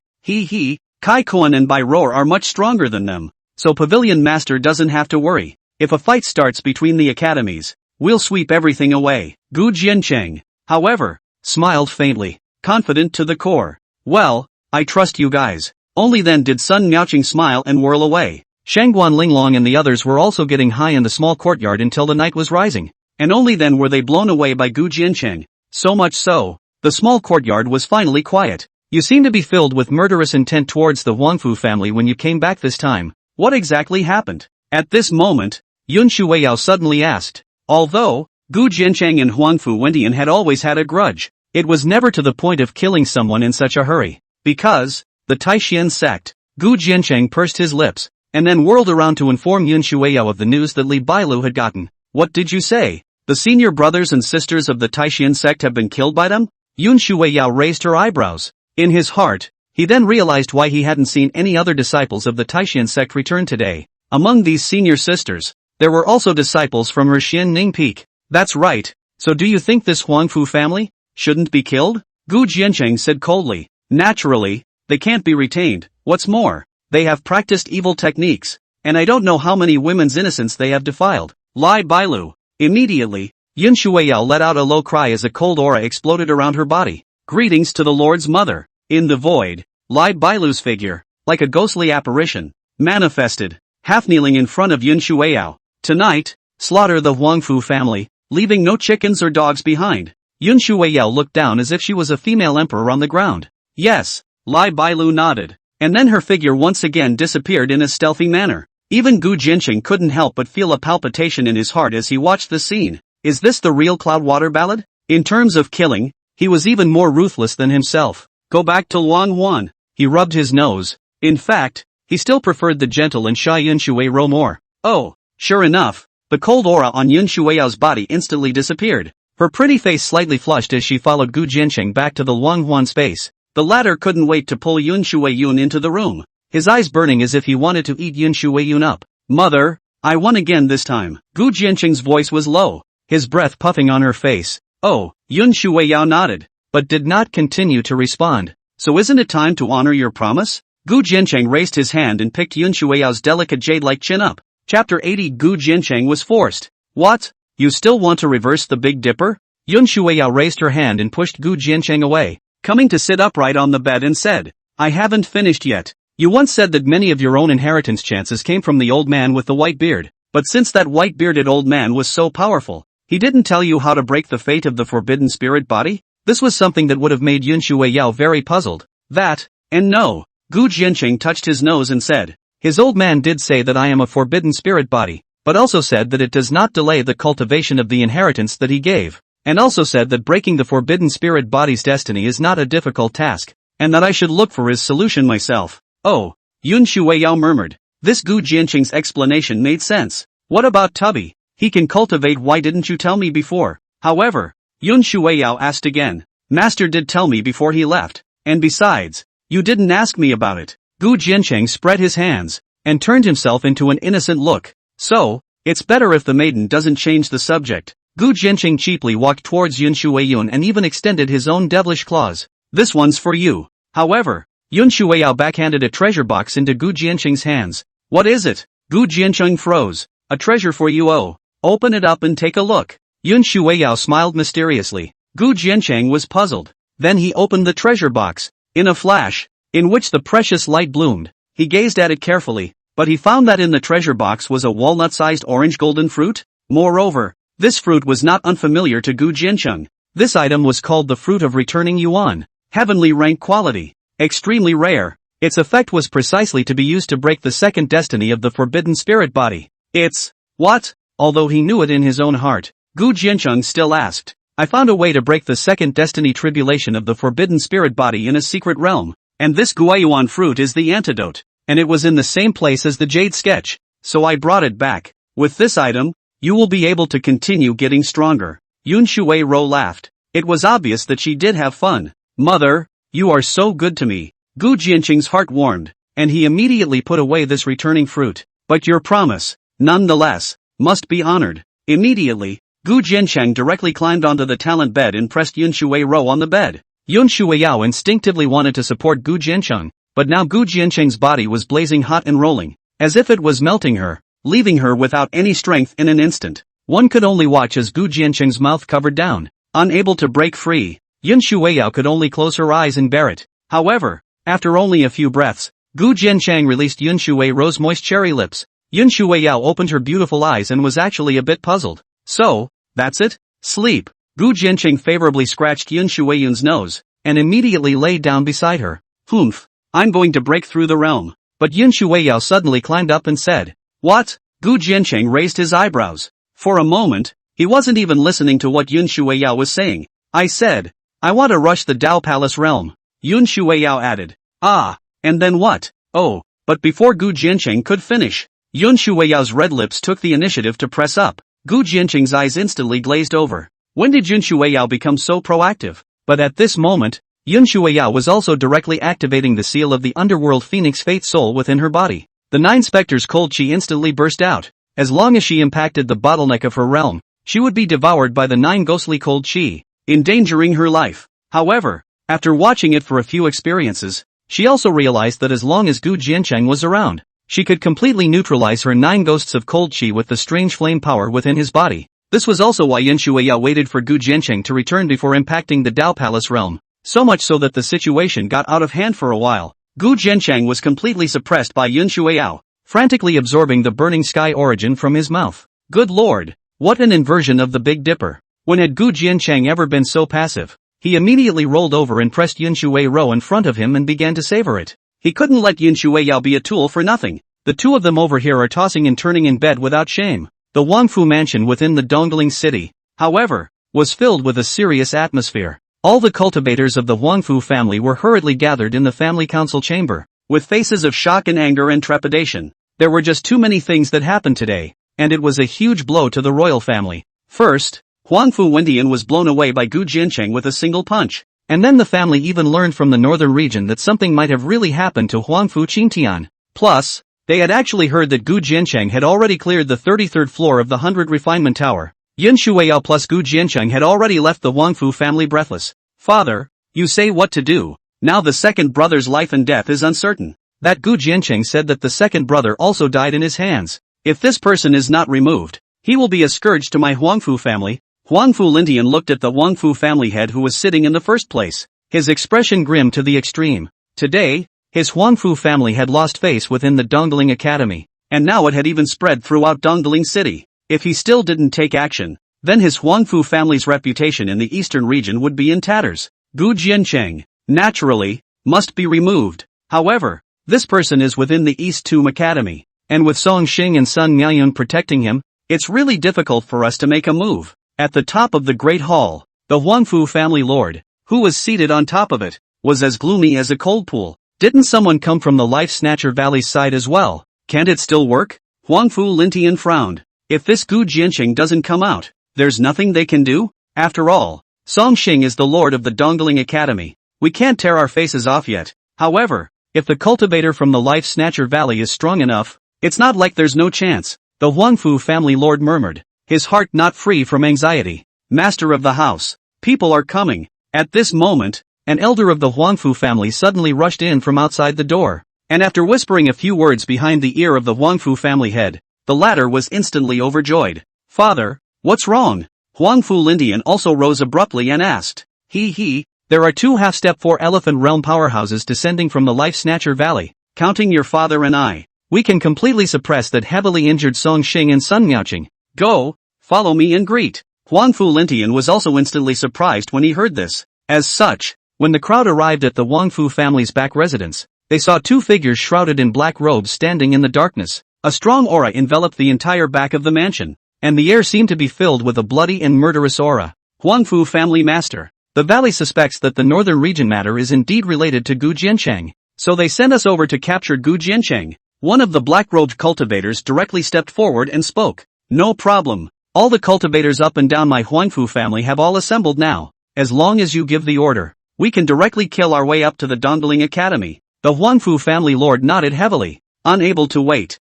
Speaker 1: Kai Kuan and Bai Roar are much stronger than them, so Pavilion Master doesn't have to worry. If a fight starts between the academies, we'll sweep everything away. Gu Jiancheng, however, smiled faintly, confident to the core. Well, I trust you guys. Only then did Sun Miaocheng smile and whirl away. Shangguan Linglong and the others were also getting high in the small courtyard until the night was rising, and only then were they blown away by Gu Jiancheng. So much so, the small courtyard was finally quiet. You seem to be filled with murderous intent towards the Huangfu family when you came back this time. What exactly happened? At this moment, Yun Shueiyao suddenly asked. Although, Gu Jiancheng and Huangfu Wendian had always had a grudge, it was never to the point of killing someone in such a hurry. Because, the Taishan sect. Gu Jiancheng pursed his lips, and then whirled around to inform Yun Shueiyao of the news that Li Bailu had gotten. What did you say? The senior brothers and sisters of the Taishan sect have been killed by them? Yun Shueiyao raised her eyebrows. In his heart, he then realized why he hadn't seen any other disciples of the Taishan sect return today. Among these senior sisters, there were also disciples from Rishian Ning Peak. That's right. So do you think this Huangfu family shouldn't be killed? Gu Jiancheng said coldly. Naturally, they can't be retained. What's more, they have practiced evil techniques, and I don't know how many women's innocence they have defiled. Lai Bailu. Immediately, Yun Shueiyao let out a low cry as a cold aura exploded around her body. Greetings to the Lord's Mother. In the void, Lai Bailu's figure, like a ghostly apparition, manifested, half kneeling in front of Yun Shueiyao. Tonight, slaughter the Huangfu family, leaving no chickens or dogs behind. Yun Shueiyao looked down as if she was a female emperor on the ground. Yes, Lai Bailu nodded, and then her figure once again disappeared in a stealthy manner. Even Gu Jiancheng couldn't help but feel a palpitation in his heart as he watched the scene. Is this the real Cloudwater ballad? In terms of killing, he was even more ruthless than himself. Go back to Luang Huan. He rubbed his nose. In fact, he still preferred the gentle and shy Yun Shueiyao more. Oh, sure enough, the cold aura on Yun Shueiyao's body instantly disappeared. Her pretty face slightly flushed as she followed Gu Jiancheng back to the Luang Huan space. The latter couldn't wait to pull Yun Shueiyun into the room, his eyes burning as if he wanted to eat Yun Shueiyun up. Mother, I won again this time. Gu Jiancheng's voice was low, his breath puffing on her face. Oh, Yun Shueiyao nodded, but did not continue to respond. So isn't it time to honor your promise? Gu Jiancheng raised his hand and picked Yun Shueiyao's delicate jade-like chin up. Chapter 80. Gu Jiancheng was forced. What? You still want to reverse the Big Dipper? Yun Shueiyao raised her hand and pushed Gu Jiancheng away, coming to sit upright on the bed and said, I haven't finished yet. You once said that many of your own inheritance chances came from the old man with the white beard, but since that white-bearded old man was so powerful, he didn't tell you how to break the fate of the forbidden spirit body? This was something that would have made Yun Shueiyao very puzzled. That, and no. Gu Jiancheng touched his nose and said, his old man did say that I am a forbidden spirit body, but also said that it does not delay the cultivation of the inheritance that he gave, and also said that breaking the forbidden spirit body's destiny is not a difficult task, and that I should look for his solution myself. Oh, Yun Shueiyao murmured. This Gu Jiancheng's explanation made sense. What about Tubby? He can cultivate. Why didn't you tell me before? However, Yun Shueiyao asked again. Master did tell me before he left, and besides, you didn't ask me about it. Gu Jiancheng spread his hands, and turned himself into an innocent look. So, it's better if the maiden doesn't change the subject. Gu Jiancheng cheaply walked towards Yun Shueiyun and even extended his own devilish claws. This one's for you. However, Yun Shueiyao backhanded a treasure box into Gu Jiancheng's hands. What is it? Gu Jiancheng froze. A treasure for you. Oh. Open it up and take a look. Yun Shueiyao smiled mysteriously. Gu Jiancheng was puzzled. Then he opened the treasure box. In a flash, in which the precious light bloomed, he gazed at it carefully, but he found that in the treasure box was a walnut-sized orange golden fruit. Moreover, this fruit was not unfamiliar to Gu Jiancheng. This item was called the fruit of returning yuan. Heavenly rank quality. Extremely rare. Its effect was precisely to be used to break the second destiny of the forbidden spirit body. It's, what? Although he knew it in his own heart, Gu Jiancheng still asked. I found a way to break the second destiny tribulation of the forbidden spirit body in a secret realm, and this guayuan fruit is the antidote, and it was in the same place as the jade sketch, so I brought it back. With this item, you will be able to continue getting stronger. Yun Shuai-ro laughed. It was obvious that she did have fun. Mother, you are so good to me. Gu Jianqing's heart warmed, and he immediately put away this returning fruit. But your promise, nonetheless, must be honored. Immediately, Gu Jiancheng directly climbed onto the talent bed and pressed Yun Shuai-ro on the bed. Yun Shuai-yao instinctively wanted to support Gu Jiancheng, but now Gu Jiancheng's body was blazing hot and rolling, as if it was melting her, leaving her without any strength in an instant. One could only watch as Gu Jiancheng's mouth covered down. Unable to break free, Yun Shuai-yao could only close her eyes and bear it. However, after only a few breaths, Gu Jiancheng released Yun Shuai-ro's moist cherry lips. Yun Shuai-yao opened her beautiful eyes and was actually a bit puzzled. So, that's it? Sleep. Gu Jiancheng favorably scratched Yun Shuai-yun's nose, and immediately laid down beside her. Humph. I'm going to break through the realm. But Yun Shuai-yao suddenly climbed up and said, What? Gu Jiancheng raised his eyebrows. For a moment, he wasn't even listening to what Yun Shuai-yao was saying. I said, I want to rush the Dao Palace realm. Yun Shuai-yao added. Ah, and then what? Oh, but before Gu Jiancheng could finish, Yun Shuai-yao's red lips took the initiative to press up. Gu Jiancheng's eyes instantly glazed over. When did Yun Shuai-yao become so proactive? But at this moment, Yun Shuai-yao was also directly activating the seal of the underworld phoenix fate soul within her body. The 9 specters' cold chi instantly burst out. As long as she impacted the bottleneck of her realm, she would be devoured by the 9 ghostly cold chi, endangering her life. However, after watching it for a few experiences, she also realized that as long as Gu Jiancheng was around, she could completely neutralize her 9 ghosts of cold chi with the strange flame power within his body. This was also why Yun Shuai-yao waited for Gu Jiancheng to return before impacting the Dao Palace realm. So much so that the situation got out of hand for a while. Gu Jiancheng was completely suppressed by Yun Shuai-yao, frantically absorbing the burning sky origin from his mouth. Good lord, what an inversion of the Big Dipper. When had Gu Jiancheng ever been so passive? He immediately rolled over and pressed Yun Shuai-ro in front of him and began to savor it. He couldn't let Yun Shuai-yao be a tool for nothing. The two of them over here are tossing and turning in bed without shame. The Wangfu mansion within the Dongling city, however, was filled with a serious atmosphere. All the cultivators of the Wangfu family were hurriedly gathered in the family council chamber, with faces of shock and anger and trepidation. There were just too many things that happened today, and it was a huge blow to the royal family. First, Huangfu Wendian was blown away by Gu Jiancheng with a single punch. And then the family even learned from the northern region that something might have really happened to Huangfu Qingtian. Plus, they had actually heard that Gu Jiancheng had already cleared the 33rd floor of the 100 Refinement Tower. Yun Shuai-yao plus Gu Jiancheng had already left the Wangfu family breathless. Father, you say what to do. Now the second brother's life and death is uncertain. That Gu Jiancheng said that the second brother also died in his hands. If this person is not removed, he will be a scourge to my Huangfu family. Huangfu Lintian looked at the Wangfu family head who was sitting in the first place, his expression grim to the extreme. Today, his Huangfu family had lost face within the Dongling Academy, and now it had even spread throughout Dongling City. If he still didn't take action, then his Huangfu family's reputation in the eastern region would be in tatters. Gu Jiancheng, naturally, must be removed. However, this person is within the East Tomb Academy, and with Song Xing and Sun Miaoyun protecting him, it's really difficult for us to make a move. At the top of the Great Hall, the Huangfu family lord, who was seated on top of it, was as gloomy as a cold pool. Didn't someone come from the Life Snatcher Valley's side as well? Can't it still work? Huangfu Lintian frowned. If this Gu Jiancheng doesn't come out, there's nothing they can do? After all, Song Xing is the lord of the Dongling Academy. We can't tear our faces off yet. However, if the cultivator from the Life Snatcher Valley is strong enough, it's not like there's no chance, the Huangfu family lord murmured, his heart not free from anxiety. Master of the house, people are coming. At this moment, an elder of the Huangfu family suddenly rushed in from outside the door, and after whispering a few words behind the ear of the Huangfu family head, the latter was instantly overjoyed. Father, what's wrong? Huangfu Lindian also rose abruptly and asked. There are 2 half-step 4 elephant realm powerhouses descending from the Life Snatcher Valley. Counting your father and I, we can completely suppress that heavily injured Song Xing and Sun Miaoqing. Go, follow me and greet. Huangfu Lintian was also instantly surprised when he heard this. As such, when the crowd arrived at the Huangfu family's back residence, they saw 2 figures shrouded in black robes standing in the darkness. A strong aura enveloped the entire back of the mansion, and the air seemed to be filled with a bloody and murderous aura. Huangfu family master, the valley suspects that the northern region matter is indeed related to Gu Jiancheng, so they sent us over to capture Gu Jiancheng. One of the black-robed cultivators directly stepped forward and spoke. No problem, All the cultivators up and down my Huangfu family have all assembled now. As long as you give the order, we can directly kill our way up to the Dongling Academy. The Huangfu family lord nodded heavily, unable to wait.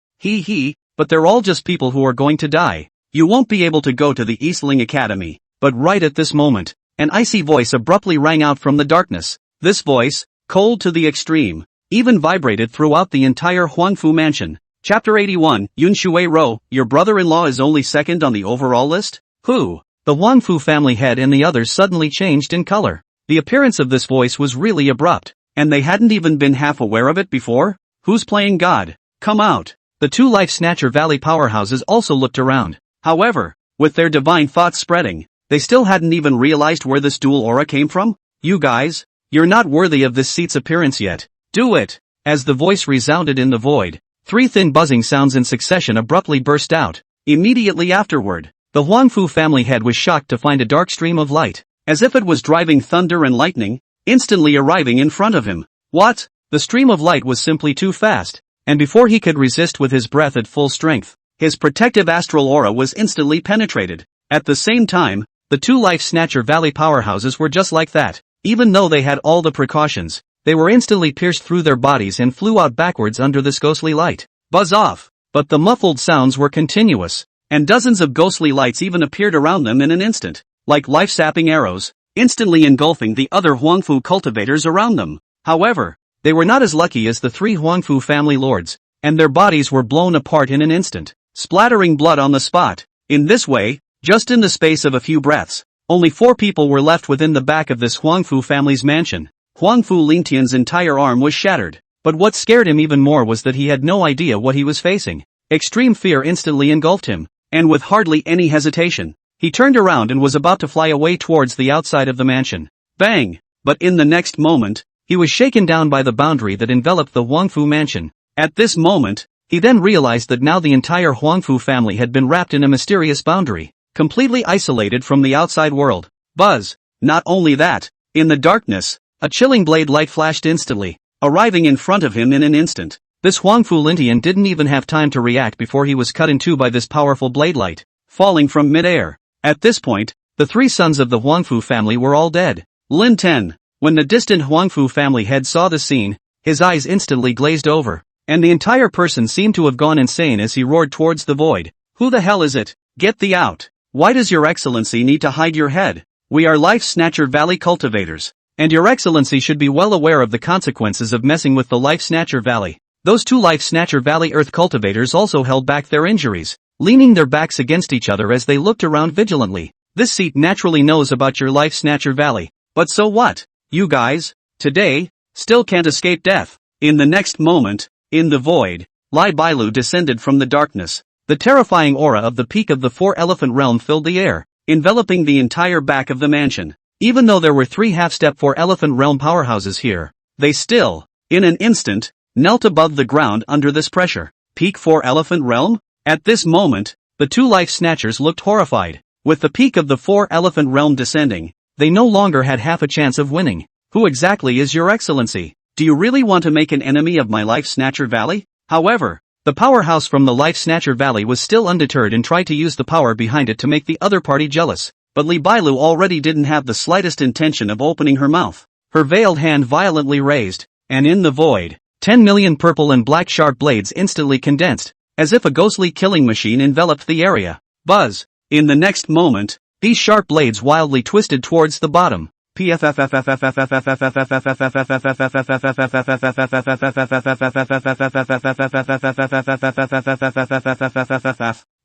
Speaker 1: But they're all just people who are going to die. You won't be able to go to the Eastling Academy. But right at this moment, an icy voice abruptly rang out from the darkness. This voice, cold to the extreme, even vibrated throughout the entire Huangfu mansion. Chapter 81, Yun Shui Ro, your brother-in-law is only second on the overall list? Who? The Huangfu family head and the others suddenly changed in color. The appearance of this voice was really abrupt, and they hadn't even been half aware of it before? Who's playing God? Come out. The two Life Snatcher Valley powerhouses also looked around. However, with their divine thoughts spreading, they still hadn't even realized where this dual aura came from. You guys, you're not worthy of this seat's appearance yet. Do it! As the voice resounded in the void, three thin buzzing sounds in succession abruptly burst out. Immediately afterward, the Huangfu family head was shocked to find a dark stream of light, as if it was driving thunder and lightning, instantly arriving in front of him. What? The stream of light was simply too fast, and before he could resist with his breath at full strength, his protective astral aura was instantly penetrated. At the same time, the two Life Snatcher Valley powerhouses were just like that. Even though they had all the precautions, they were instantly pierced through their bodies and flew out backwards under this ghostly light. Buzz off! But the muffled sounds were continuous, and dozens of ghostly lights even appeared around them in an instant, like life-sapping arrows, instantly engulfing the other Huangfu cultivators around them. However, they were not as lucky as the three Huangfu family lords, and their bodies were blown apart in an instant, splattering blood on the spot. In this way, just in the space of a few breaths, only 4 people were left within the back of this Huangfu family's mansion. Huangfu Lingtian's entire arm was shattered, but what scared him even more was that he had no idea what he was facing. Extreme fear instantly engulfed him, and with hardly any hesitation, he turned around and was about to fly away towards the outside of the mansion. Bang! But in the next moment, he was shaken down by the boundary that enveloped the Huangfu mansion. At this moment, he then realized that now the entire Huangfu family had been wrapped in a mysterious boundary, completely isolated from the outside world. Buzz! Not only that, in the darkness, a chilling blade light flashed instantly, arriving in front of him in an instant. This Huangfu Lintian didn't even have time to react before he was cut in two by this powerful blade light, falling from mid-air. At this point, the 3 sons of the Huangfu family were all dead. Lin Ten. When the distant Huangfu family head saw the scene, his eyes instantly glazed over, and the entire person seemed to have gone insane as he roared towards the void. Who the hell is it? Get thee out! Why does your excellency need to hide your head? We are Life Snatcher Valley cultivators, and your excellency should be well aware of the consequences of messing with the Life Snatcher Valley. Those 2 Life Snatcher Valley Earth cultivators also held back their injuries, leaning their backs against each other as they looked around vigilantly. This seat naturally knows about your Life Snatcher Valley, but so what? You guys, today, still can't escape death. In the next moment, in the void, Lai Bailu descended from the darkness. The terrifying aura of the peak of the 4-elephant realm filled the air, enveloping the entire back of the mansion. Even though there were 3 half-step 4-elephant realm powerhouses here, they still, in an instant, knelt above the ground under this pressure. Peak 4-elephant realm? At this moment, the 2 Life Snatchers looked horrified. With the peak of the 4-elephant realm descending, they no longer had half a chance of winning. Who exactly is your excellency? Do you really want to make an enemy of my Life Snatcher Valley? However, the powerhouse from the Life Snatcher Valley was still undeterred and tried to use the power behind it to make the other party jealous. But Li Bailu already didn't have the slightest intention of opening her mouth. Her veiled hand violently raised, and in the void, 10 million purple and black sharp blades instantly condensed, as if a ghostly killing machine enveloped the area. Buzz! In the next moment, these sharp blades wildly twisted towards the bottom.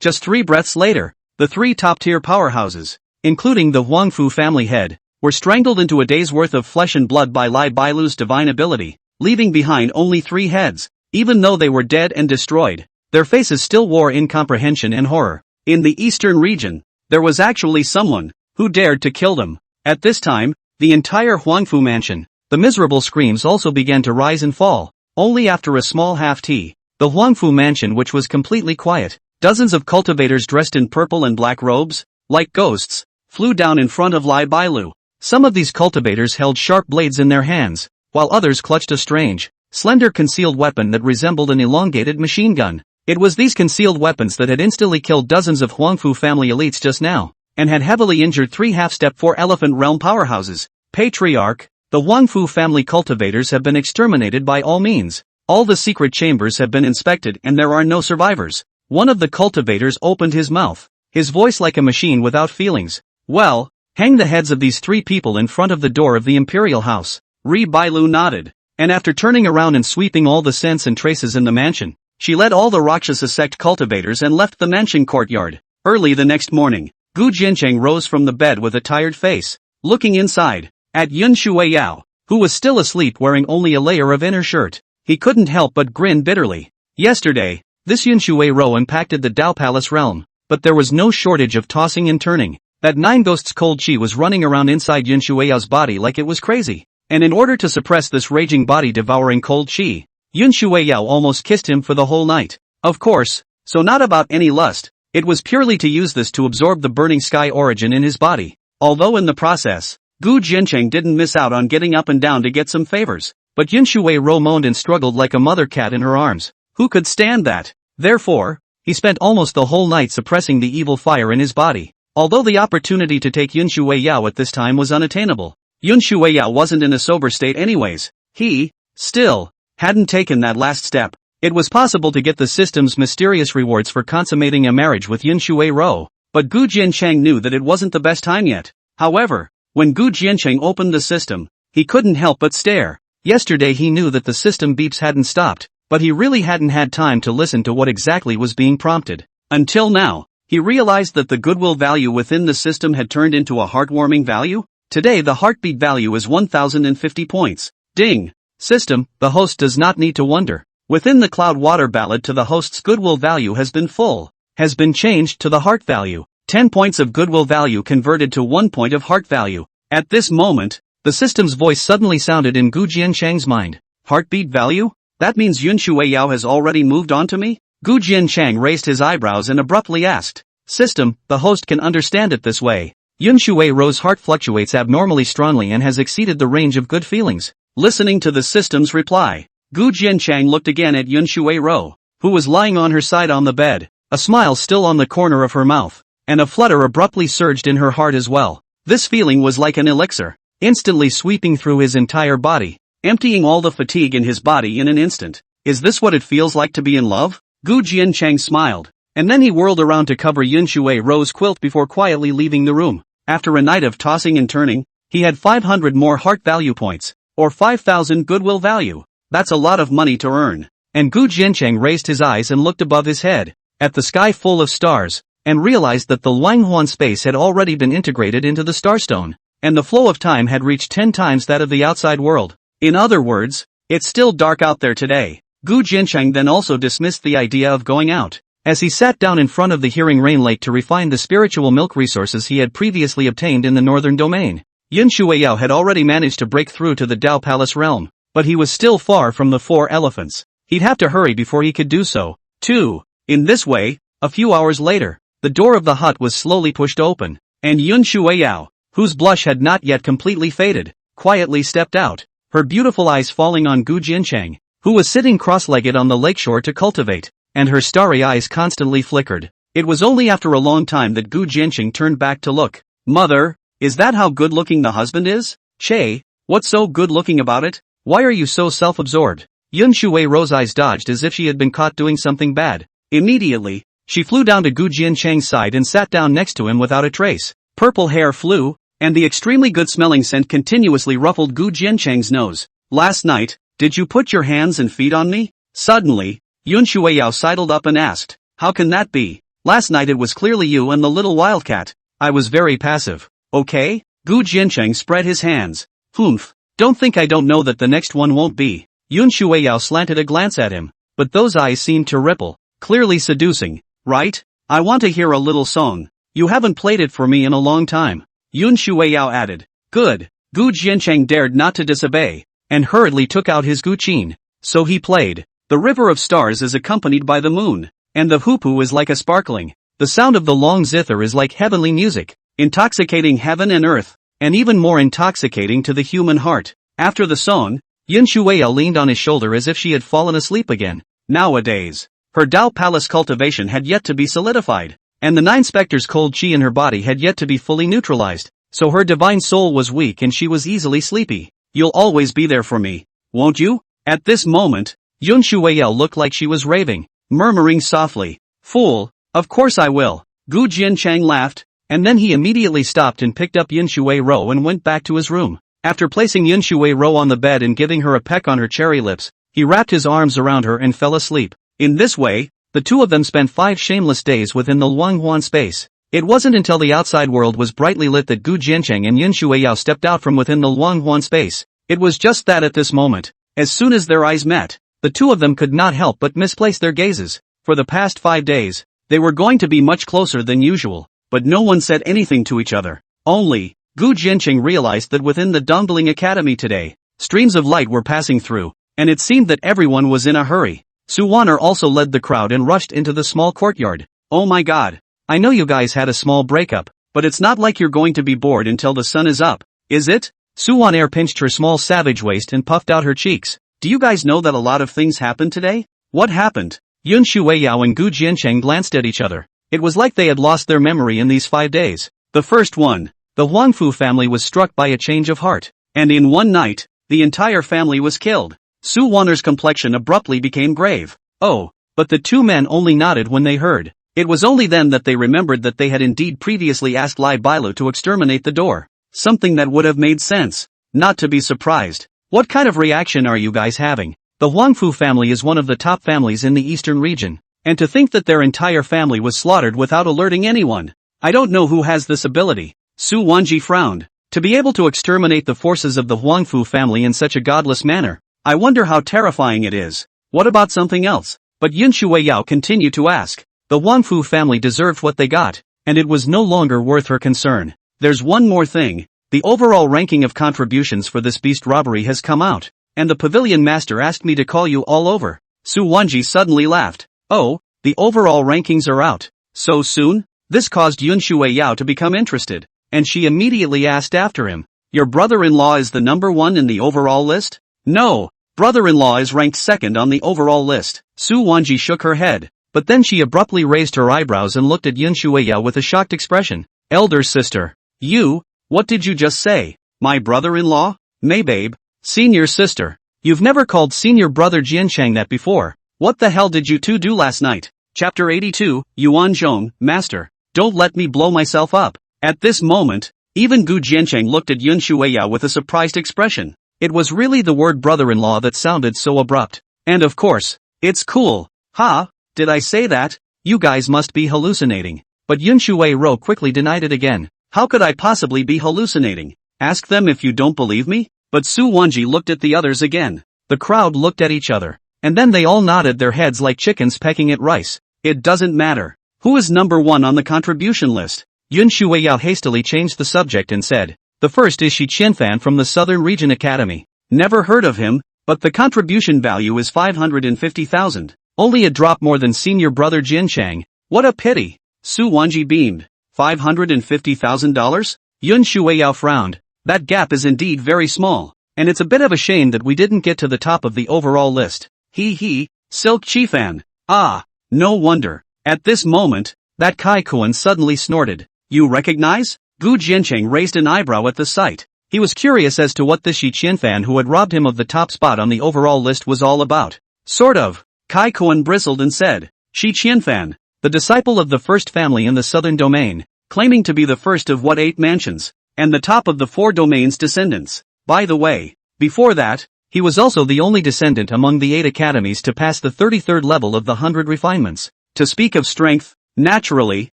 Speaker 1: Just 3 breaths later, the 3 top-tier powerhouses, including the Huangfu family head, were strangled into a day's worth of flesh and blood by Lai Bailu's divine ability, leaving behind only 3 heads. Even though they were dead and destroyed, their faces still wore incomprehension and horror. In the eastern region, there was actually someone who dared to kill them. At this time, the entire Huangfu mansion, the miserable screams also began to rise and fall. Only after a small half-tea, the Huangfu mansion, which was completely quiet, dozens of cultivators dressed in purple and black robes, like ghosts, flew down in front of Lai Bailu. Some of these cultivators held sharp blades in their hands, while others clutched a strange, slender concealed weapon that resembled an elongated machine gun. It was these concealed weapons that had instantly killed dozens of Huangfu family elites just now, and had heavily injured 3 half-step 4 elephant realm powerhouses. Patriarch, the Huangfu family cultivators have been exterminated by all means. All the secret chambers have been inspected and there are no survivors. One of the cultivators opened his mouth, his voice like a machine without feelings. Well, hang the heads of these 3 people in front of the door of the imperial house. Ri Bailu nodded, and after turning around and sweeping all the scents and traces in the mansion, she led all the Rakshasa sect cultivators and left the mansion courtyard. Early the next morning, Gu Jiancheng rose from the bed with a tired face, looking inside, at Yun Shuiyao, who was still asleep wearing only a layer of inner shirt. He couldn't help but grin bitterly. Yesterday, this Yun Shuiyao impacted the Dao Palace realm, but there was no shortage of tossing and turning. That 9 ghosts cold chi was running around inside Yun Shuiyao's body like it was crazy. And in order to suppress this raging body-devouring cold chi, Yun Shuiyao almost kissed him for the whole night. Of course, so not about any lust, it was purely to use this to absorb the burning sky origin in his body. Although in the process, Gu Jiancheng didn't miss out on getting up and down to get some favors, but Yun Shuiyao moaned and struggled like a mother cat in her arms. Who could stand that? Therefore, he spent almost the whole night suppressing the evil fire in his body. Although the opportunity to take Yun Shuiyao at this time was unattainable, Yun Shuiyao wasn't in a sober state anyways. He, still, hadn't taken that last step. It was possible to get the system's mysterious rewards for consummating a marriage with Yun Shuiyao, but Gu Jiancheng knew that it wasn't the best time yet. However, when Gu Jiancheng opened the system, he couldn't help but stare. Yesterday he knew that the system beeps hadn't stopped, but he really hadn't had time to listen to what exactly was being prompted. Until now, he realized that the goodwill value within the system had turned into a heartwarming value. Today the heartbeat value is 1050 points. Ding! System, the host does not need to wonder. Within the cloud water ballad to the host's goodwill value has been changed to the heart value. 10 points of goodwill value converted to 1 point of heart value. At this moment, the system's voice suddenly sounded in Gu Jiancheng's mind. Heartbeat value? That means Yun Shuiyao has already moved on to me? Gu Jiancheng raised his eyebrows and abruptly asked. System, the host can understand it this way. Yun Shuiyau's heart fluctuates abnormally strongly and has exceeded the range of good feelings. Listening to the system's reply, Gu Jiancheng looked again at Yun Shuiyao, who was lying on her side on the bed, a smile still on the corner of her mouth, and a flutter abruptly surged in her heart as well. This feeling was like an elixir, instantly sweeping through his entire body, emptying all the fatigue in his body in an instant. Is this what it feels like to be in love? Gu Jiancheng smiled, and then he whirled around to cover Yun Shuiyau's quilt before quietly leaving the room. After a night of tossing and turning, he had 500 more heart value points, or 5,000 goodwill value. That's a lot of money to earn. And Gu Jiancheng raised his eyes and looked above his head, at the sky full of stars, and realized that the Langhuan space had already been integrated into the starstone, and the flow of time had reached 10 times that of the outside world. In other words, it's still dark out there today. Gu Jiancheng then also dismissed the idea of going out, as he sat down in front of the Hearing Rain Lake to refine the spiritual milk resources he had previously obtained in the northern domain. Yun Shuiyao had already managed to break through to the Dao Palace realm, but he was still far from the 4 elephants. He'd have to hurry before he could do so, too. In this way, a few hours later, the door of the hut was slowly pushed open, and Yun Shuiyao, whose blush had not yet completely faded, quietly stepped out, her beautiful eyes falling on Gu Jiancheng, who was sitting cross-legged on the lakeshore to cultivate, and her starry eyes constantly flickered. It was only after a long time that Gu Jiancheng turned back to look. Mother, is that how good-looking the husband is? Che, what's so good-looking about it? Why are you so self-absorbed? Yun Shuiyau's eyes dodged as if she had been caught doing something bad. Immediately, she flew down to Gu Jiancheng's side and sat down next to him without a trace. Purple hair flew, and the extremely good-smelling scent continuously ruffled Gu Jiancheng's nose. Last night, did you put your hands and feet on me? Suddenly, Yun Shuiyao sidled up and asked, how can that be? Last night it was clearly you and the little wildcat. I was very passive. Okay? Gu Jiancheng spread his hands. Humph. Don't think I don't know that the next one won't be. Yun Shuiyao slanted a glance at him, but those eyes seemed to ripple, clearly seducing. Right? I want to hear a little song. You haven't played it for me in a long time. Yun Shuiyao added. Good. Gu Jiancheng dared not to disobey, and hurriedly took out his guqin. So he played. The river of stars is accompanied by the moon, and the hoopoe is like a sparkling. The sound of the long zither is like heavenly music, intoxicating heaven and earth, and even more intoxicating to the human heart. After the song, Yun Shuiyao leaned on his shoulder as if she had fallen asleep again. Nowadays, Her Dao Palace cultivation had yet to be solidified, and the 9 specters' cold chi in her body had yet to be fully neutralized, so her divine soul was weak and she was easily sleepy. You'll always be there for me, won't you? At this moment, Yun Shuiao looked like she was raving, murmuring softly, "Fool, of course I will." Gu Jiancheng laughed, and then he immediately stopped and picked up Yun Shuiao and went back to his room. After placing Yun Shuiao on the bed and giving her a peck on her cherry lips, he wrapped his arms around her and fell asleep. In this way, the two of them spent 5 shameless days within the Luanghuan space. It wasn't until the outside world was brightly lit that Gu Jiancheng and Yun Shuiao stepped out from within the Luanghuan space. It was just that at this moment, as soon as their eyes met, the two of them could not help but misplace their gazes. For the past 5 days, they were going to be much closer than usual, but no one said anything to each other. Only, Gu Jiancheng realized that within the Dongling Academy today, streams of light were passing through, and it seemed that everyone was in a hurry. Su Waner also led the crowd and rushed into the small courtyard. "Oh my god. I know you guys had a small breakup, but it's not like you're going to be bored until the sun is up, is it?" Su Waner pinched her small savage waist and puffed out her cheeks. "Do you guys know that a lot of things happened today?" "What happened?" Yun Shuiao and Gu Jiancheng glanced at each other. It was like they had lost their memory in these 5 days. The first one, the Huangfu family was struck by a change of heart, and in one night, the entire family was killed. Su Waner's complexion abruptly became grave. "Oh," but the two men only nodded when they heard. It was only then that they remembered that they had indeed previously asked Lai Bailu to exterminate the door. Something that would have made sense. Not to be surprised. "What kind of reaction are you guys having?" The Huangfu family is one of the top families in the eastern region, and to think that their entire family was slaughtered without alerting anyone. "I don't know who has this ability." Su Wanji frowned. "To be able to exterminate the forces of the Huangfu family in such a godless manner. I wonder how terrifying it is. What about something else?" But Yun Shuiao continued to ask. The Huangfu family deserved what they got, and it was no longer worth her concern. "There's one more thing. The overall ranking of contributions for this beast robbery has come out, and the pavilion master asked me to call you all over." Su Wanji suddenly laughed. "Oh, the overall rankings are out. So soon?" This caused Yun Shuiao to become interested, and she immediately asked after him. "Your brother-in-law is the number 1 in the overall list?" "No, brother-in-law is ranked 2nd on the overall list." Su Wanji shook her head, but then she abruptly raised her eyebrows and looked at Yun Shuiao with a shocked expression. "Elder sister. You? What did you just say? My brother-in-law? Maybabe? Senior sister. You've never called senior brother Jiancheng that before. What the hell did you two do last night?" Chapter 82, Yuan Zhong, Master. Don't let me blow myself up. At this moment, even Gu Jiancheng looked at Yun Shuiao with a surprised expression. It was really the word brother-in-law that sounded so abrupt. "And of course, it's cool." "Ha, did I say that? You guys must be hallucinating." But Yun Shuiao quickly denied it again. "How could I possibly be hallucinating? Ask them if you don't believe me." But Su Wanji looked at the others again. The crowd looked at each other, and then they all nodded their heads like chickens pecking at rice. "It doesn't matter. Who is number 1 on the contribution list?" Yun Shuiao hastily changed the subject and said. "The first is Shi Qianfan from the Southern Region Academy. Never heard of him, but the contribution value is 550,000. Only a drop more than senior brother Jiancheng. What a pity." Su Wanji beamed. $550,000? Yun Shuiao frowned. "That gap is indeed very small, and it's a bit of a shame that we didn't get to the top of the overall list." He, Silk Chifan. "Ah, no wonder." At this moment, that Kai Kuan suddenly snorted. "You recognize?" Gu Jiancheng raised an eyebrow at the sight. He was curious as to what this Shi Qianfan who had robbed him of the top spot on the overall list was all about. "Sort of." Kai Kuan bristled and said. "Shi Qianfan, the disciple of the first family in the southern domain, claiming to be the first of what 8 mansions, and the top of the 4 domains' descendants. By the way, before that, he was also the only descendant among the 8 academies to pass the 33rd level of the 100 refinements. To speak of strength, naturally,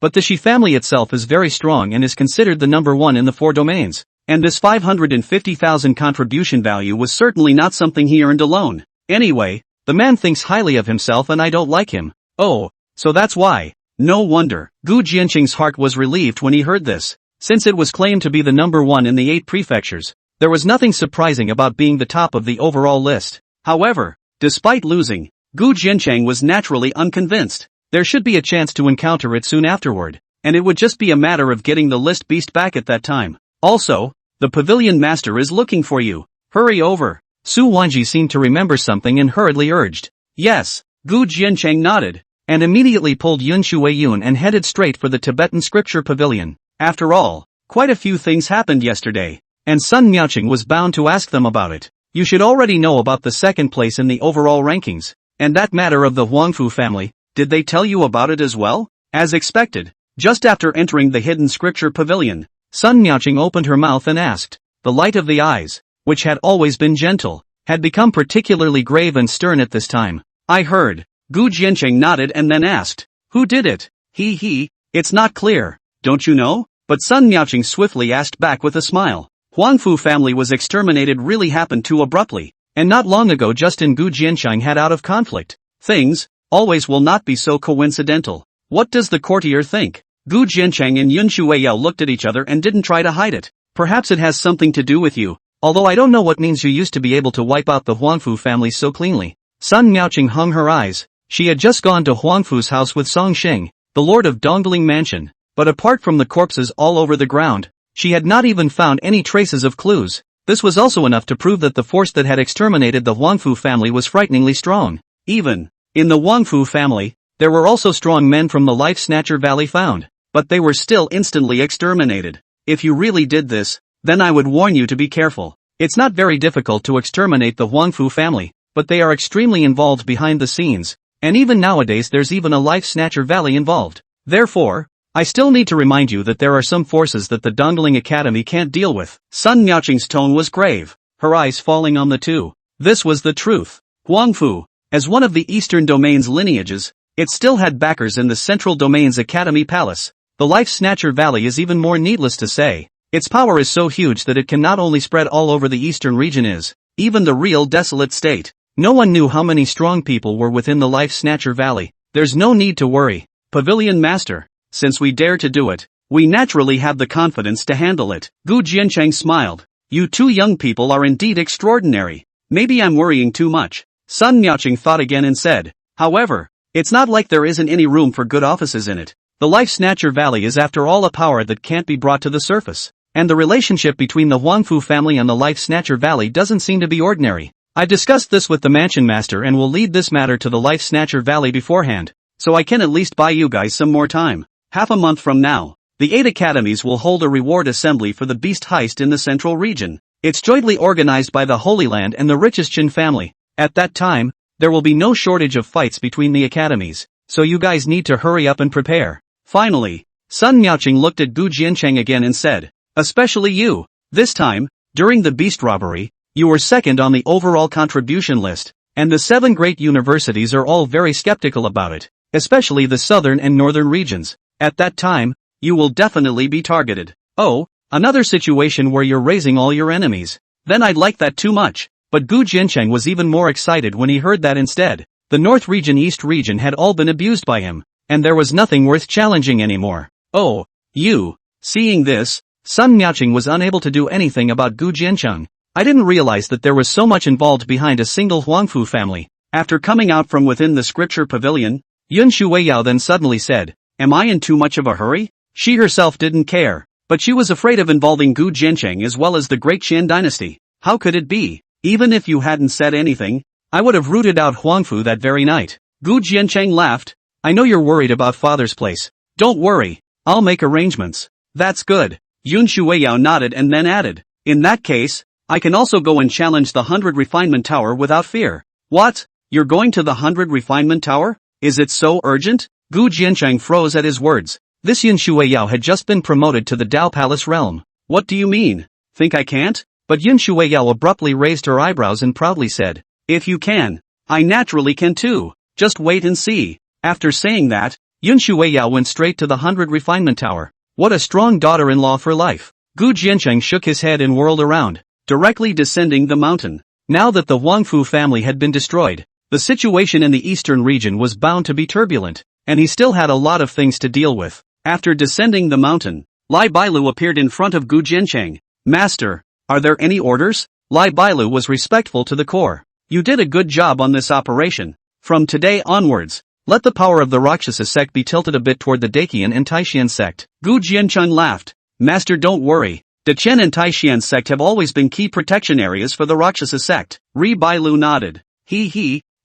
Speaker 1: but the Shi family itself is very strong and is considered the number 1 in the 4 domains, and this 550,000 contribution value was certainly not something he earned alone. Anyway, the man thinks highly of himself and I don't like him." "Oh, so that's why." No wonder. Gu Jiancheng's heart was relieved when he heard this. Since it was claimed to be the number 1 in the 8 prefectures, there was nothing surprising about being the top of the overall list. However, despite losing, Gu Jiancheng was naturally unconvinced. There should be a chance to encounter it soon afterward, and it would just be a matter of getting the list beast back at that time. "Also, the pavilion master is looking for you. Hurry over." Su Wanji seemed to remember something and hurriedly urged. "Yes, Gu Jiancheng nodded, and immediately pulled Yun Shuiyun and headed straight for the Tibetan scripture pavilion. After all, quite a few things happened yesterday, and Sun Miaoqing was bound to ask them about it. You should already know about the second place in the overall rankings, and that matter of the Huangfu family. Did they tell you about it as well? As expected, just after entering the hidden scripture pavilion, Sun Miaoqing opened her mouth and asked. The light of the eyes, which had always been gentle, had become particularly grave and stern at this time. I heard. Gu Jiancheng nodded and then asked. Who did it? It's not clear. Don't you know? But Sun Miaoqing swiftly asked back with a smile. Huangfu family was exterminated really happened too abruptly, and not long ago just in Gu Jiancheng had out of conflict. Things, always will not be so coincidental. What does the courtier think? Gu Jiancheng and Yun Shuiyao looked at each other and didn't try to hide it. Perhaps it has something to do with you, although I don't know what means you used to be able to wipe out the Huangfu family so cleanly. Sun Miaoqing hung her eyes. She had just gone to Huangfu's house with Song Xing, the lord of Dongling Mansion, but apart from the corpses all over the ground, she had not even found any traces of clues. This was also enough to prove that the force that had exterminated the Huangfu family was frighteningly strong. Even in the Huangfu family, there were also strong men from the Life Snatcher Valley found, but they were still instantly exterminated. If you really did this, then I would warn you to be careful. It's not very difficult to exterminate the Huangfu family, but they are extremely involved behind the scenes, and even nowadays there's even a Life Snatcher Valley involved. Therefore, I still need to remind you that there are some forces that the Dongling Academy can't deal with. Sun Miaoqing's tone was grave, her eyes falling on the two. This was the truth. Huangfu, as one of the Eastern Domain's lineages, it still had backers in the Central Domain's Academy Palace. The Life Snatcher Valley is even more needless to say. Its power is so huge that it can not only spread all over the eastern region even the real desolate state. No one knew how many strong people were within the Life Snatcher Valley. There's no need to worry. Pavilion Master, since we dare to do it, we naturally have the confidence to handle it. Gu Jiancheng smiled. You two young people are indeed extraordinary. Maybe I'm worrying too much. Sun Miaoqing thought again and said. However, it's not like there isn't any room for good offices in it. The Life Snatcher Valley is after all a power that can't be brought to the surface, and the relationship between the Huangfu family and the Life Snatcher Valley doesn't seem to be ordinary. I discussed this with the Mansion Master and will lead this matter to the Life Snatcher Valley beforehand, so I can at least buy you guys some more time. Half a month from now, the 8 academies will hold a reward assembly for the beast heist in the central region. It's jointly organized by the Holy Land and the richest Qin family. At that time, there will be no shortage of fights between the academies, so you guys need to hurry up and prepare. Finally, Sun Miaoqing looked at Gu Jiancheng again and said, especially you. This time, during the beast robbery, you were second on the overall contribution list, and the 7 great universities are all very skeptical about it, especially the southern and northern regions. At that time, you will definitely be targeted. Oh, another situation where you're raising all your enemies. Then I'd like that too much. But Gu Jiancheng was even more excited when he heard that instead, the North region East region had all been abused by him, and there was nothing worth challenging anymore. Oh, you. Seeing this, Sun Miaoqing was unable to do anything about Gu Jiancheng. I didn't realize that there was so much involved behind a single Huangfu family. After coming out from within the scripture pavilion, Yun Shuiyao then suddenly said, am I in too much of a hurry? She herself didn't care, but she was afraid of involving Gu Jiancheng as well as the great Qian dynasty. How could it be? Even if you hadn't said anything, I would have rooted out Huangfu that very night. Gu Jiancheng laughed. I know you're worried about father's place. Don't worry, I'll make arrangements. That's good. Yun Shuiyao nodded and then added, in that case, I can also go and challenge the 100 Refinement Tower without fear. What? You're going to the 100 Refinement Tower? Is it so urgent? Gu Jiancheng froze at his words. This Yun Shuiyao had just been promoted to the Dao Palace realm. What do you mean? Think I can't? But Yun Shuiyao abruptly raised her eyebrows and proudly said, if you can, I naturally can too. Just wait and see. After saying that, Yun Shuiyao went straight to the 100 Refinement Tower. What a strong daughter-in-law for life. Gu Jiancheng shook his head and whirled around, directly descending the mountain. Now that the Huangfu family had been destroyed, the situation in the eastern region was bound to be turbulent, and he still had a lot of things to deal with. After descending the mountain, Lai Bailu appeared in front of Gu Jiancheng. Master, are there any orders? Lai Bailu was respectful to the core. You did a good job on this operation. From today onwards, let the power of the Rakshasa sect be tilted a bit toward the Dakian and Taishian sect. Gu Jiancheng laughed. Master, don't worry. The Chen and Taishian sect have always been key protection areas for the Rakshasa sect. Ri Bailu nodded.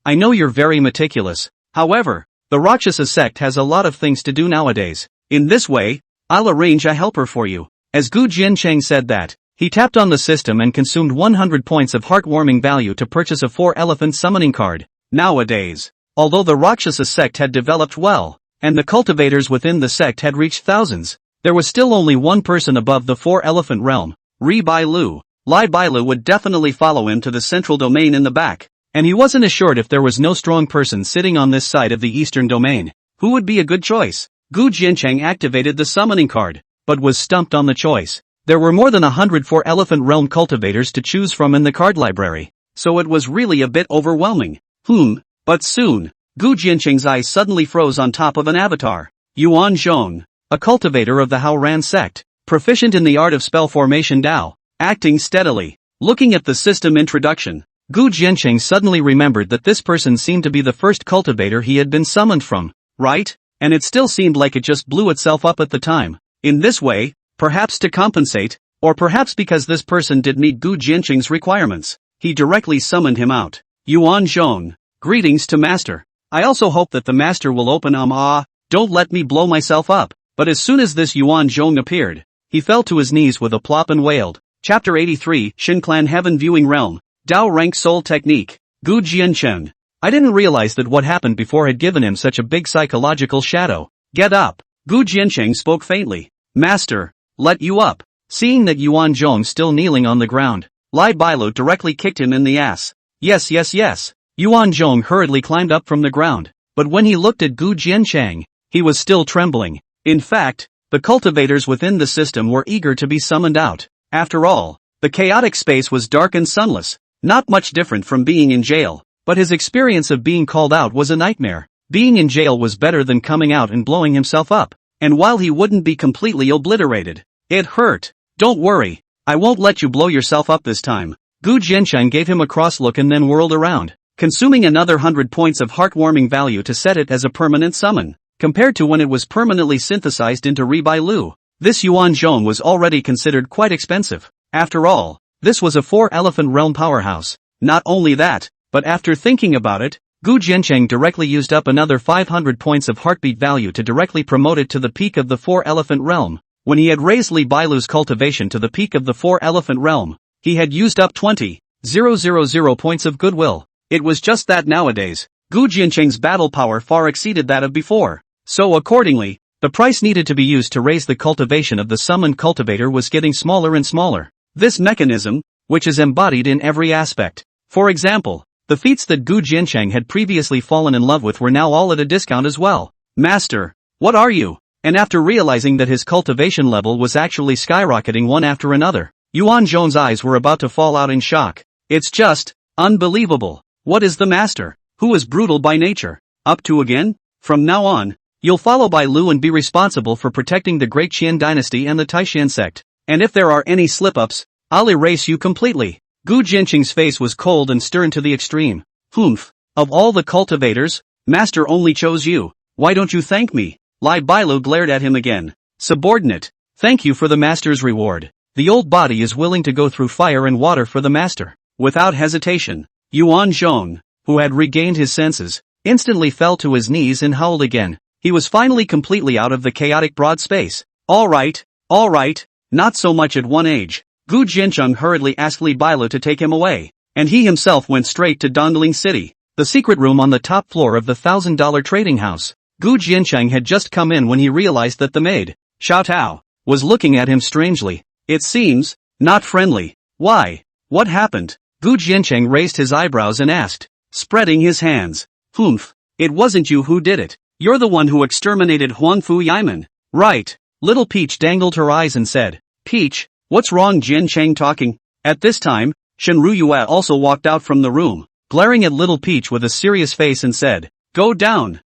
Speaker 1: I know you're very meticulous. However, the Rakshasa sect has a lot of things to do nowadays. In this way, I'll arrange a helper for you. As Gu Jiancheng said that, he tapped on the system and consumed 100 points of heartwarming value to purchase a 4-elephant summoning card. Nowadays, although the Rakshasa sect had developed well, and the cultivators within the sect had reached thousands, there was still only one person above the 4-elephant realm, Ri Bailu. Lai Bailu would definitely follow him to the central domain in the back, and he wasn't assured if there was no strong person sitting on this side of the eastern domain. Who would be a good choice? Gu Jiancheng activated the summoning card, but was stumped on the choice. There were more than 100 4-elephant realm cultivators to choose from in the card library, so it was really a bit overwhelming. But soon, Gu Jiancheng's eyes suddenly froze on top of an avatar. Yuan Zhong, a cultivator of the Haoran sect, proficient in the art of spell formation Dao, acting steadily. Looking at the system introduction, Gu Jiancheng suddenly remembered that this person seemed to be the first cultivator he had been summoned from, right? And it still seemed like it just blew itself up at the time. In this way, perhaps to compensate, or perhaps because this person did meet Gu Jiancheng's requirements, he directly summoned him out. Yuan Zhong, greetings to Master. I also hope that the Master will open don't let me blow myself up. But as soon as this Yuan Zhong appeared, he fell to his knees with a plop and wailed. Chapter 83, Shin Clan Heaven Viewing Realm, Dao Rank Soul Technique, Gu Jiancheng. I didn't realize that what happened before had given him such a big psychological shadow. Get up. Gu Jiancheng spoke faintly. Master, let you up. Seeing that Yuan Zhong still kneeling on the ground, Lai Bailu directly kicked him in the ass. Yes. Yuan Zhong hurriedly climbed up from the ground, but when he looked at Gu Jiancheng, he was still trembling. In fact, the cultivators within the system were eager to be summoned out. After all, the chaotic space was dark and sunless, not much different from being in jail, but his experience of being called out was a nightmare. Being in jail was better than coming out and blowing himself up, and while he wouldn't be completely obliterated, it hurt. Don't worry, I won't let you blow yourself up this time. Gu Jiancheng gave him a cross look and then whirled around, consuming another 100 points of heartwarming value to set it as a permanent summon. Compared to when it was permanently synthesized into Ri Bailu, this Yuan Zhong was already considered quite expensive. After all, this was a 4-elephant realm powerhouse. Not only that, but after thinking about it, Gu Jiancheng directly used up another 500 points of heartbeat value to directly promote it to the peak of the 4-elephant realm. When he had raised Li Bailu's cultivation to the peak of the 4-elephant realm, he had used up 20,000 points of goodwill. It was just that nowadays, Gu Jiancheng's battle power far exceeded that of before. So accordingly, the price needed to be used to raise the cultivation of the summoned cultivator was getting smaller and smaller. This mechanism, which is embodied in every aspect. For example, the feats that Gu Jiancheng had previously fallen in love with were now all at a discount as well. Master, what are you? And after realizing that his cultivation level was actually skyrocketing one after another, Yuan Zhong's eyes were about to fall out in shock. It's just unbelievable. What is the master, who is brutal by nature, up to again? From now on, you'll follow Bailu and be responsible for protecting the Great Qian dynasty and the Taishan sect. And if there are any slip-ups, I'll erase you completely. Gu Jiancheng's face was cold and stern to the extreme. Of all the cultivators, Master only chose you. Why don't you thank me? Lai Bailu glared at him again. Subordinate, thank you for the Master's reward. The old body is willing to go through fire and water for the Master. Without hesitation, Yuan Zhong, who had regained his senses, instantly fell to his knees and howled again. He was finally completely out of the chaotic broad space. All right, not so much at one age. Gu Jiancheng hurriedly asked Li Bailu to take him away, and he himself went straight to Dongling City, the secret room on the top floor of the $1,000 trading house. Gu Jiancheng had just come in when he realized that the maid, Xiao Tao, was looking at him strangely. It seems, not friendly. Why? What happened? Gu Jiancheng raised his eyebrows and asked, spreading his hands. It wasn't you who did it. You're the one who exterminated Huangfu Yiman. Right. Little Peach dangled her eyes and said, Peach, what's wrong? Jiancheng talking. At this time, Shen Ruyue also walked out from the room, glaring at Little Peach with a serious face and said, go down.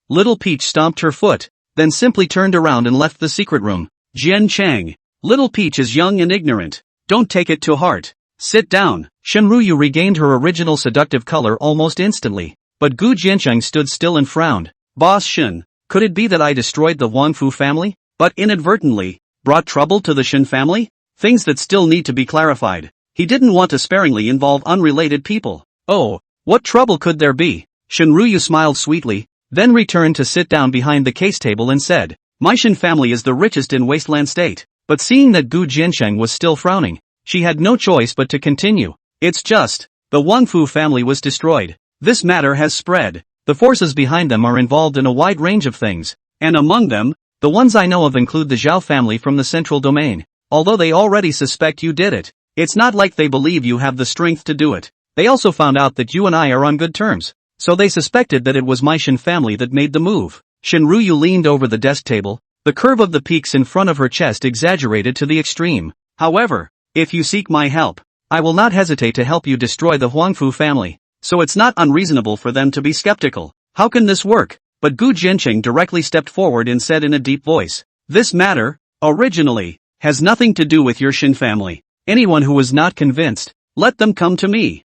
Speaker 1: Little Peach stomped her foot, then simply turned around and left the secret room. Jiancheng, Little Peach is young and ignorant. Don't take it to heart. Sit down. Shen Ruyu regained her original seductive color almost instantly, but Gu Jiancheng stood still and frowned. Boss Shen, could it be that I destroyed the Huangfu family, but inadvertently brought trouble to the Shen family? Things that still need to be clarified. He didn't want to sparingly involve unrelated people. Oh, What trouble could there be? Shinryu smiled sweetly, then returned to sit down behind the case table and said, my Shin family is the richest in Wasteland State. But seeing that Gu Jiansheng was still frowning, she had no choice but to continue. It's just, the Wangfu family was destroyed. This matter has spread. The forces behind them are involved in a wide range of things, and among them, the ones I know of include the Zhao family from the central domain. Although they already suspect you did it, it's not like they believe you have the strength to do it. They also found out that you and I are on good terms, so they suspected that it was my Shin family that made the move. Shinryu leaned over the desk table, the curve of the peaks in front of her chest exaggerated to the extreme. However, if you seek my help, I will not hesitate to help you destroy the Huangfu family, so it's not unreasonable for them to be skeptical. How can this work? But Gu Jianqing directly stepped forward and said in a deep voice, this matter, originally, has nothing to do with your Shin family. Anyone who is not convinced, let them come to me.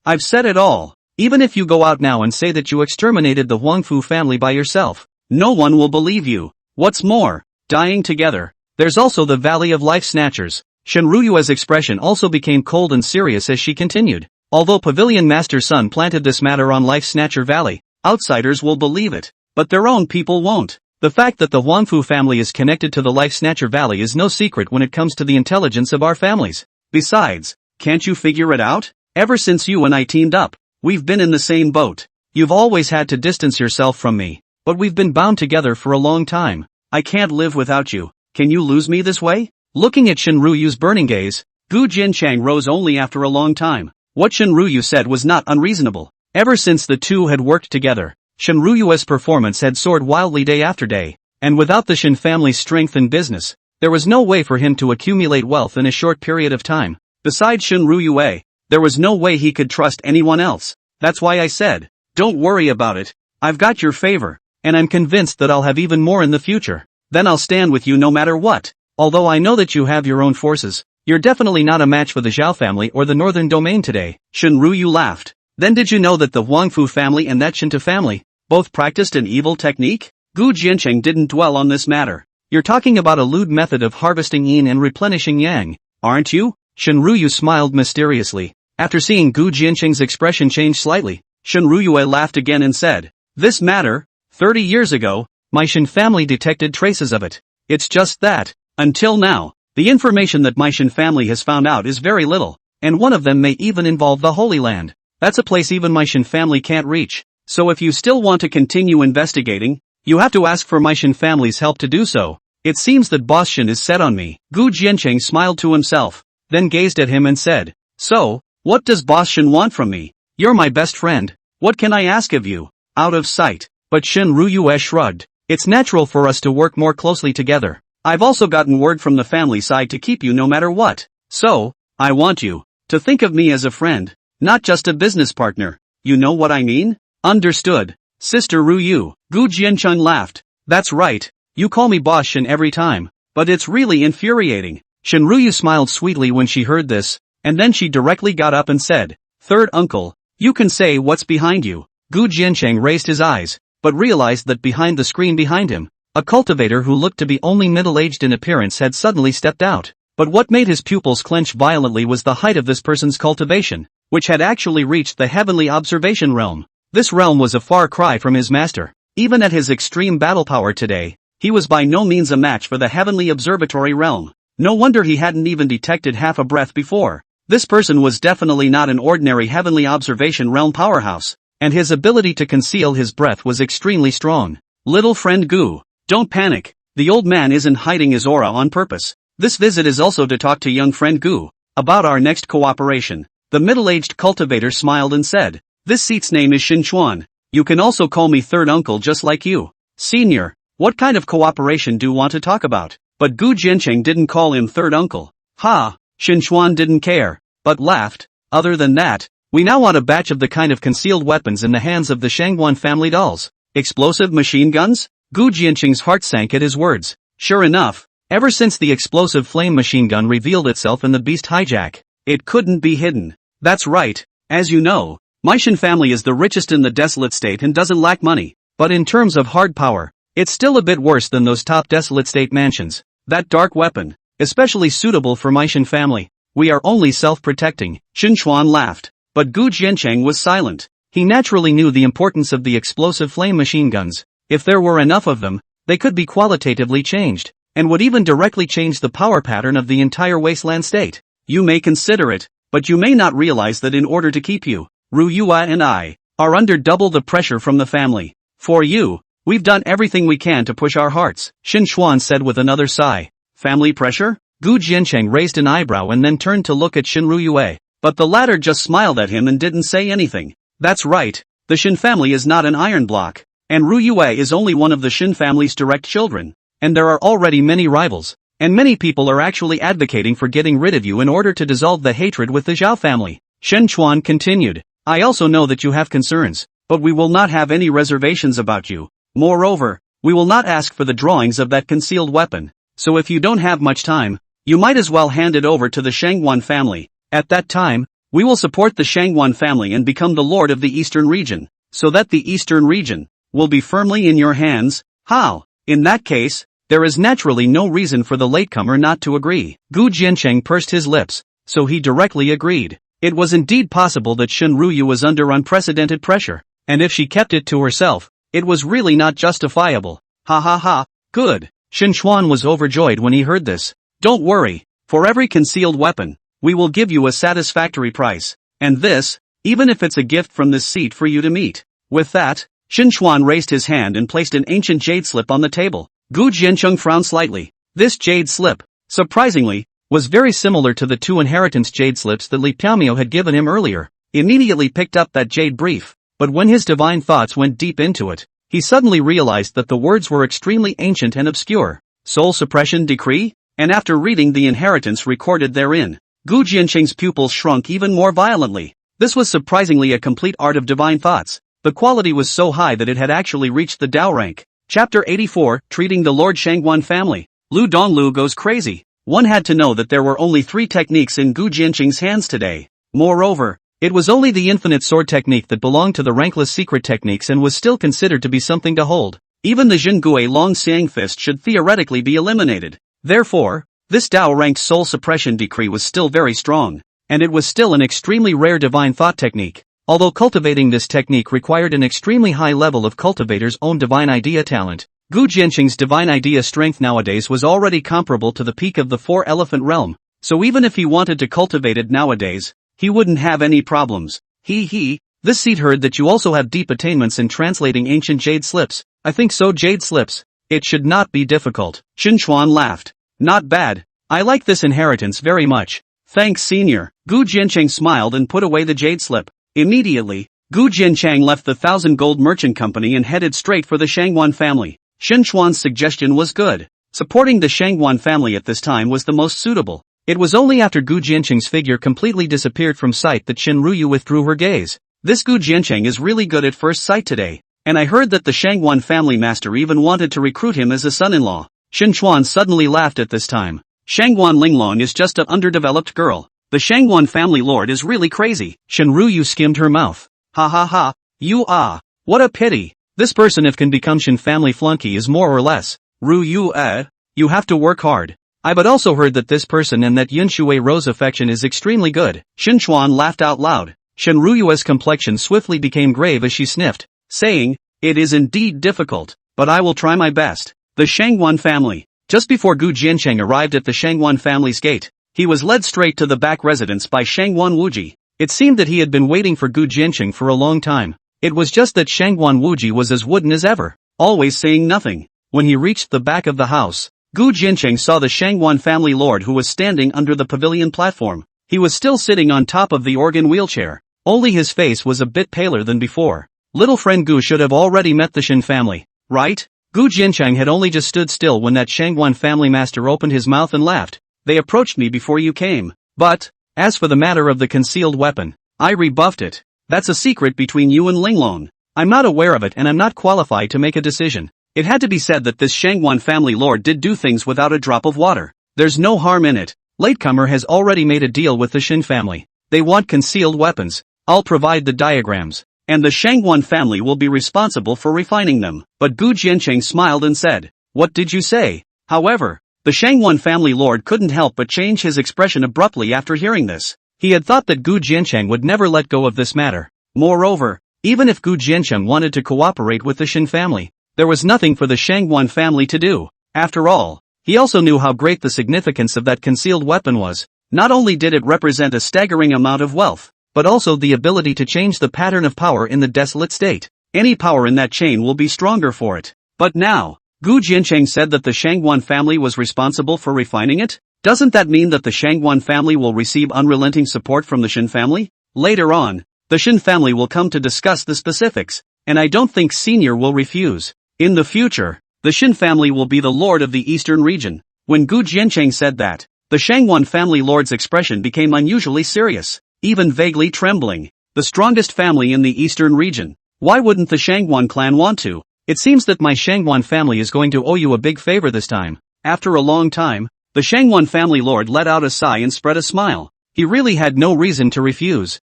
Speaker 1: I've said it all. Even if you go out now and say that you exterminated the Huangfu family by yourself, no one will believe you. What's more, dying together. There's also the Valley of Life Snatchers. Shinryu's expression also became cold and serious as she continued. Although Pavilion Master Sun planted this matter on Life Snatcher Valley, outsiders will believe it, but their own people won't. The fact that the Huangfu family is connected to the Life Snatcher Valley is no secret when it comes to the intelligence of our families. Besides, can't you figure it out? Ever since you and I teamed up, we've been in the same boat. You've always had to distance yourself from me, but we've been bound together for a long time. I can't live without you. Can you lose me this way? Looking at Shinryu's burning gaze, Gu Jianchang rose only after a long time. What Shinryu said was not unreasonable. Ever since the two had worked together, Shinryu's performance had soared wildly day after day, and without the Shin family's strength in business, there was no way for him to accumulate wealth in a short period of time. Besides Shinryu, there was no way he could trust anyone else. That's why I said, don't worry about it. I've got your favor, and I'm convinced that I'll have even more in the future. Then I'll stand with you no matter what. Although I know that you have your own forces, you're definitely not a match for the Zhao family or the northern domain today. Shinryu laughed. Then did you know that the Huangfu family and that Shinta family both practiced an evil technique? Gu Jiancheng didn't dwell on this matter. You're talking about a lewd method of harvesting yin and replenishing yang, aren't you? Shinryu smiled mysteriously. After seeing Gu Jiancheng's expression change slightly, Shinryu laughed again and said, this matter, 30 years ago, my Shin family detected traces of it. It's just that, until now, the information that my Shin family has found out is very little, and one of them may even involve the Holy Land. That's a place even my Shin family can't reach. So if you still want to continue investigating, you have to ask for my Shin family's help to do so. It seems that Boss Shin is set on me. Gu Jiancheng smiled to himself, then gazed at him and said, so, what does Boss Shin want from me? You're my best friend. What can I ask of you? Out of sight. But Shinryu shrugged. It's natural for us to work more closely together. I've also gotten word from the family side to keep you no matter what. So, I want you to think of me as a friend, not just a business partner. You know what I mean? Understood. Sister Ryu. Gu Jiancheng laughed. That's right. You call me Boss Shin every time, but it's really infuriating. Shinryu smiled sweetly when she heard this, and then she directly got up and said, third uncle, you can say what's behind you. Gu Jiancheng raised his eyes, but realized that behind the screen behind him, a cultivator who looked to be only middle-aged in appearance had suddenly stepped out. But what made his pupils clench violently was the height of this person's cultivation, which had actually reached the heavenly observation realm. This realm was a far cry from his master. Even at his extreme battle power today, he was by no means a match for the heavenly observatory realm. No wonder he hadn't even detected half a breath before. This person was definitely not an ordinary heavenly observation realm powerhouse, and his ability to conceal his breath was extremely strong. Little friend Gu, don't panic. The old man isn't hiding his aura on purpose. This visit is also to talk to young friend Gu about our next cooperation. The middle-aged cultivator smiled and said, this seat's name is Shin Chuan. You can also call me third uncle just like you. Senior, what kind of cooperation do you want to talk about? But Gu Jiancheng didn't call him third uncle. Ha, Shin Chuan didn't care, but laughed. Other than that, we now want a batch of the kind of concealed weapons in the hands of the Shangguan family dolls. Explosive machine guns? Gu Jiancheng's heart sank at his words. Sure enough, ever since the explosive flame machine gun revealed itself in the beast hijack, it couldn't be hidden. That's right. As you know, my Shin family is the richest in the desolate state and doesn't lack money. But in terms of hard power, it's still a bit worse than those top desolate state mansions. That dark weapon, especially suitable for my Shin family. We are only self-protecting. Shin Chuan laughed. but Gu Jiancheng was silent. He naturally knew the importance of the explosive flame machine guns. If there were enough of them, they could be qualitatively changed, and would even directly change the power pattern of the entire wasteland state. You may consider it, but you may not realize that in order to keep you, Ru Yua and I, are under double the pressure from the family. For you, we've done everything we can to push our hearts, Xin Xuan said with another sigh. Family pressure? Gu Jiancheng raised an eyebrow and then turned to look at Xin Ruyue, but the latter just smiled at him and didn't say anything. That's right, the Xin family is not an iron block, and Ruyue is only one of the Xin family's direct children, and there are already many rivals, and many people are actually advocating for getting rid of you in order to dissolve the hatred with the Zhao family. Shen Chuan continued, I also know that you have concerns, but we will not have any reservations about you. Moreover, we will not ask for the drawings of that concealed weapon, so if you don't have much time, you might as well hand it over to the Shangguan family. At that time, we will support the Shangguan family and become the lord of the eastern region, so that the eastern region will be firmly in your hands. How? In that case, there is naturally no reason for the latecomer not to agree. Gu Jiancheng pursed his lips, so he directly agreed. It was indeed possible that Shen Ruyu was under unprecedented pressure, and if she kept it to herself, it was really not justifiable. Ha ha ha, good. Shen Xuan was overjoyed when he heard this. Don't worry, for every concealed weapon, we will give you a satisfactory price, and this, even if it's a gift from this seat for you to meet. With that, Shen Xuan raised his hand and placed an ancient jade slip on the table. Gu Jiancheng frowned slightly. This jade slip, surprisingly, was very similar to the two inheritance jade slips that Li Piaomio had given him earlier. He immediately picked up that jade brief, but when his divine thoughts went deep into it, he suddenly realized that the words were extremely ancient and obscure. Soul suppression decree? And after reading the inheritance recorded therein, Gu Jiancheng's pupils shrunk even more violently. This was surprisingly a complete art of divine thoughts. The quality was so high that it had actually reached the Dao rank. Chapter 84, Treating the Lord Shangguan Family. Lu Donglu goes crazy. One had to know that there were only 3 techniques in Gu Jiancheng's hands today. Moreover, it was only the infinite sword technique that belonged to the rankless secret techniques and was still considered to be something to hold. Even the Jingui Long Xiang fist should theoretically be eliminated. Therefore, this Dao ranked soul suppression decree was still very strong, and it was still an extremely rare divine thought technique. Although cultivating this technique required an extremely high level of cultivator's own divine idea talent, Gu Jiancheng's divine idea strength nowadays was already comparable to the peak of the 4-elephant realm, so even if he wanted to cultivate it nowadays, he wouldn't have any problems. This seat heard that you also have deep attainments in translating ancient jade slips. I think so, jade slips. It should not be difficult. Xin Chuan laughed. Not bad. I like this inheritance very much. Thanks, senior. Gu Jiancheng smiled and put away the jade slip. Immediately, Gu Jiancheng left the 1,000 Gold Merchant Company and headed straight for the Shangguan family. Shen Xuan's suggestion was good. Supporting the Shangguan family at this time was the most suitable. It was only after Gu Jiancheng's figure completely disappeared from sight that Shen Ruyu withdrew her gaze. This Gu Jiancheng is really good at first sight today, and I heard that the Shangguan family master even wanted to recruit him as a son-in-law. Shen Xuan suddenly laughed at this time. Shangguan Linglong is just an underdeveloped girl. The Shangguan family lord is really crazy. Shen Ruyu skimmed her mouth. Ha ha ha, what a pity. This person if can become Shen family flunky is more or less. Ruyu you have to work hard. I but also heard that this person and that Yun Shui Rose affection is extremely good. Shen Xuan laughed out loud. Shen Ruyue's complexion swiftly became grave as she sniffed, saying, it is indeed difficult, but I will try my best. The Shangguan family. Just before Gu Jiancheng arrived at the Shangguan family's gate, he was led straight to the back residence by Shangguan Wuji. It seemed that he had been waiting for Gu Jiancheng for a long time. It was just that Shangguan Wuji was as wooden as ever, always saying nothing. When he reached the back of the house, Gu Jiancheng saw the Shangguan family lord who was standing under the pavilion platform. He was still sitting on top of the organ wheelchair, only his face was a bit paler than before. Little friend Gu should have already met the Shen family, right? Gu Jiancheng had only just stood still when that Shangguan family master opened his mouth and laughed. They approached me before you came. But, as for the matter of the concealed weapon, I rebuffed it. That's a secret between you and Linglong. I'm not aware of it and I'm not qualified to make a decision. It had to be said that this Shangguan family lord did do things without a drop of water. There's no harm in it. Latecomer has already made a deal with the Shen family. They want concealed weapons. I'll provide the diagrams, and the Shangguan family will be responsible for refining them. But Gu Jiancheng smiled and said, what did you say? However, the Shangguan family lord couldn't help but change his expression abruptly after hearing this. He had thought that Gu Jiancheng would never let go of this matter. Moreover, even if Gu Jiancheng wanted to cooperate with the Shin family, there was nothing for the Shangguan family to do. After all, he also knew how great the significance of that concealed weapon was. Not only did it represent a staggering amount of wealth, but also the ability to change the pattern of power in the desolate state. Any power in that chain will be stronger for it. But now, Gu Jiancheng said that the Shangguan family was responsible for refining it? Doesn't that mean that the Shangguan family will receive unrelenting support from the Shin family? Later on, the Shin family will come to discuss the specifics, and I don't think Senior will refuse. In the future, the Shin family will be the lord of the eastern region. When Gu Jiancheng said that, the Shangguan family lord's expression became unusually serious, even vaguely trembling. The strongest family in the eastern region. Why wouldn't the Shangguan clan want to? It seems that my Shangguan family is going to owe you a big favor this time. After a long time, the Shangguan family lord let out a sigh and spread a smile. He really had no reason to refuse.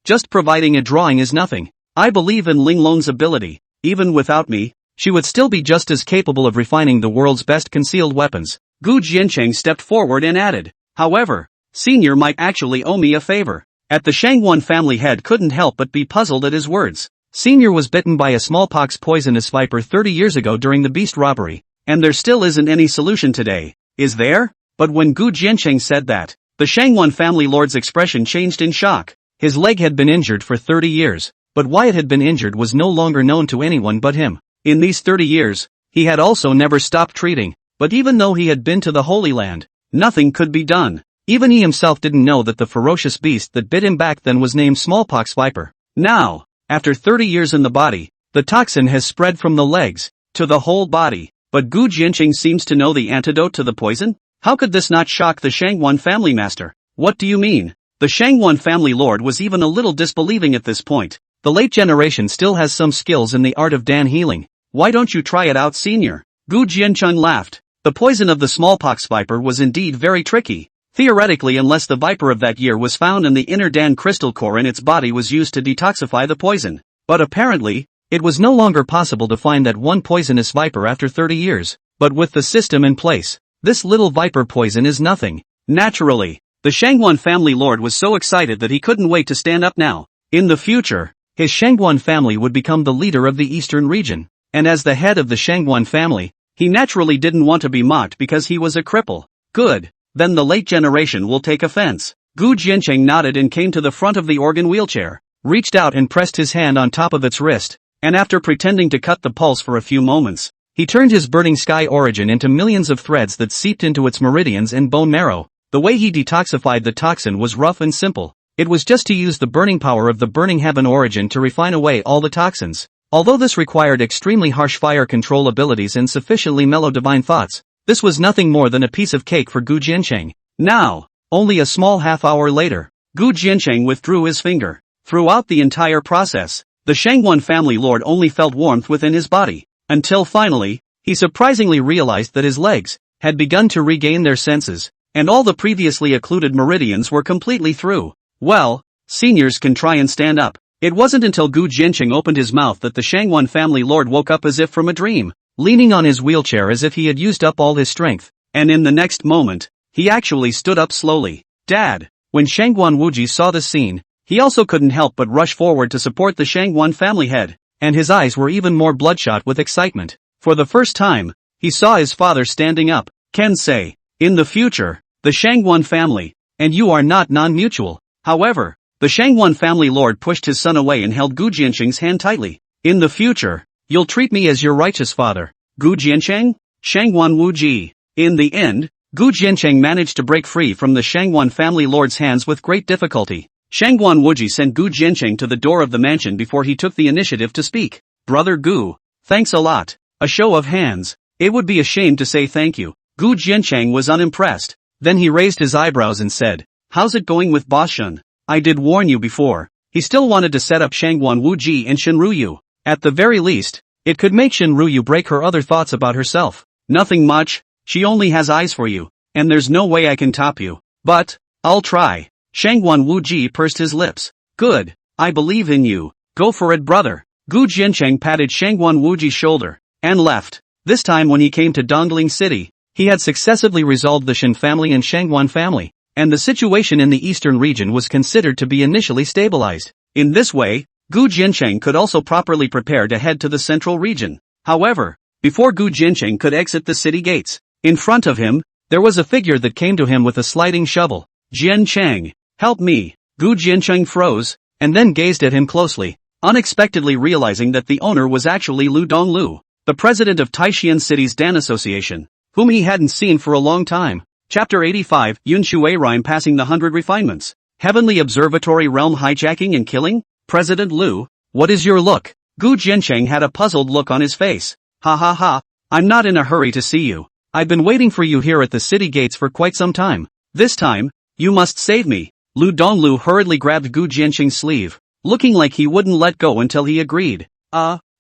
Speaker 1: Just providing a drawing is nothing. I believe in Ling Long's ability. Even without me, she would still be just as capable of refining the world's best concealed weapons. Gu Jiancheng stepped forward and added, however, Senior might actually owe me a favor. At the Shangguan family head couldn't help but be puzzled at his words. Senior was bitten by a smallpox poisonous viper 30 years ago during the beast robbery, and there still isn't any solution today, is there? But when Gu Jiancheng said that, the Shangguan family lord's expression changed in shock. His leg had been injured for 30 years, but why it had been injured was no longer known to anyone but him. In these 30 years, he had also never stopped treating, but even though he had been to the Holy Land, nothing could be done. Even he himself didn't know that the ferocious beast that bit him back then was named smallpox viper. Now, after 30 years in the body, the toxin has spread from the legs to the whole body. But Gu Jiancheng seems to know the antidote to the poison? How could this not shock the Shangguan family master? What do you mean? The Shangguan family lord was even a little disbelieving at this point. The late generation still has some skills in the art of Dan healing. Why don't you try it out, Senior? Gu Jiancheng laughed. The poison of the smallpox viper was indeed very tricky. Theoretically, unless the viper of that year was found and the inner Dan crystal core in its body was used to detoxify the poison. But apparently, it was no longer possible to find that one poisonous viper after 30 years. But with the system in place, this little viper poison is nothing. Naturally, the Shangguan family lord was so excited that he couldn't wait to stand up now. In the future, his Shangguan family would become the leader of the eastern region. And as the head of the Shangguan family, he naturally didn't want to be mocked because he was a cripple. Good. Then the late generation will take offense. Gu Jiancheng nodded and came to the front of the organ wheelchair, reached out and pressed his hand on top of its wrist, and after pretending to cut the pulse for a few moments, he turned his burning sky origin into millions of threads that seeped into its meridians and bone marrow. The way he detoxified the toxin was rough and simple. It was just to use the burning power of the burning heaven origin to refine away all the toxins. Although this required extremely harsh fire control abilities and sufficiently mellow divine thoughts, this was nothing more than a piece of cake for Gu Jiancheng. Now, only a small half-hour later, Gu Jiancheng withdrew his finger. Throughout the entire process, the Shangguan family lord only felt warmth within his body, until finally, he surprisingly realized that his legs had begun to regain their senses, and all the previously occluded meridians were completely through. Well, seniors can try and stand up. It wasn't until Gu Jiancheng opened his mouth that the Shangguan family lord woke up as if from a dream, leaning on his wheelchair as if he had used up all his strength, and in the next moment, he actually stood up slowly. Dad! When Shangguan Wuji saw this scene, he also couldn't help but rush forward to support the Shangguan family head, and his eyes were even more bloodshot with excitement. For the first time, he saw his father standing up. Ken say, in the future, the Shangguan family, and you are not non-mutual. However, the Shangguan family lord pushed his son away and held Gu Jiancheng's hand tightly. In the future, you'll treat me as your righteous father. Gu Jiancheng? Shangguan Wuji. In the end, Gu Jiancheng managed to break free from the Shangguan family lord's hands with great difficulty. Shangguan Wuji sent Gu Jiancheng to the door of the mansion before he took the initiative to speak. Brother Gu, thanks a lot. A show of hands. It would be a shame to say thank you. Gu Jiancheng was unimpressed. Then he raised his eyebrows and said, how's it going with Boss Shun? I did warn you before. He still wanted to set up Shangguan Wuji and Shinryu. At the very least, it could make Shinryu break her other thoughts about herself. Nothing much, she only has eyes for you, and there's no way I can top you. But, I'll try. Shangguan Wuji pursed his lips. Good, I believe in you. Go for it, brother. Gu Jiancheng patted Shangguan Wuji's shoulder, and left. This time when he came to Dongling City, he had successively resolved the Shin family and Shangguan family. and the situation in the eastern region was considered to be initially stabilized. In this way, Gu Jincheng could also properly prepare to head to the central region. However, before Gu Jincheng could exit the city gates, in front of him, there was a figure that came to him with a sliding shovel. Jian Cheng, help me. Gu Jincheng froze, and then gazed at him closely, unexpectedly realizing that the owner was actually Lu Donglu, the president of Taishan City's Dan Association, whom he hadn't seen for a long time. Chapter 85, Yun Shui Rhyme Passing the 100 Refinements. Heavenly Observatory Realm Hijacking and Killing? President Lu, what is your look? Gu Jincheng had a puzzled look on his face. Ha ha ha, I'm not in a hurry to see you. I've been waiting for you here at the city gates for quite some time. This time, you must save me. Lu Donglu hurriedly grabbed Gu Jincheng's sleeve, looking like he wouldn't let go until he agreed.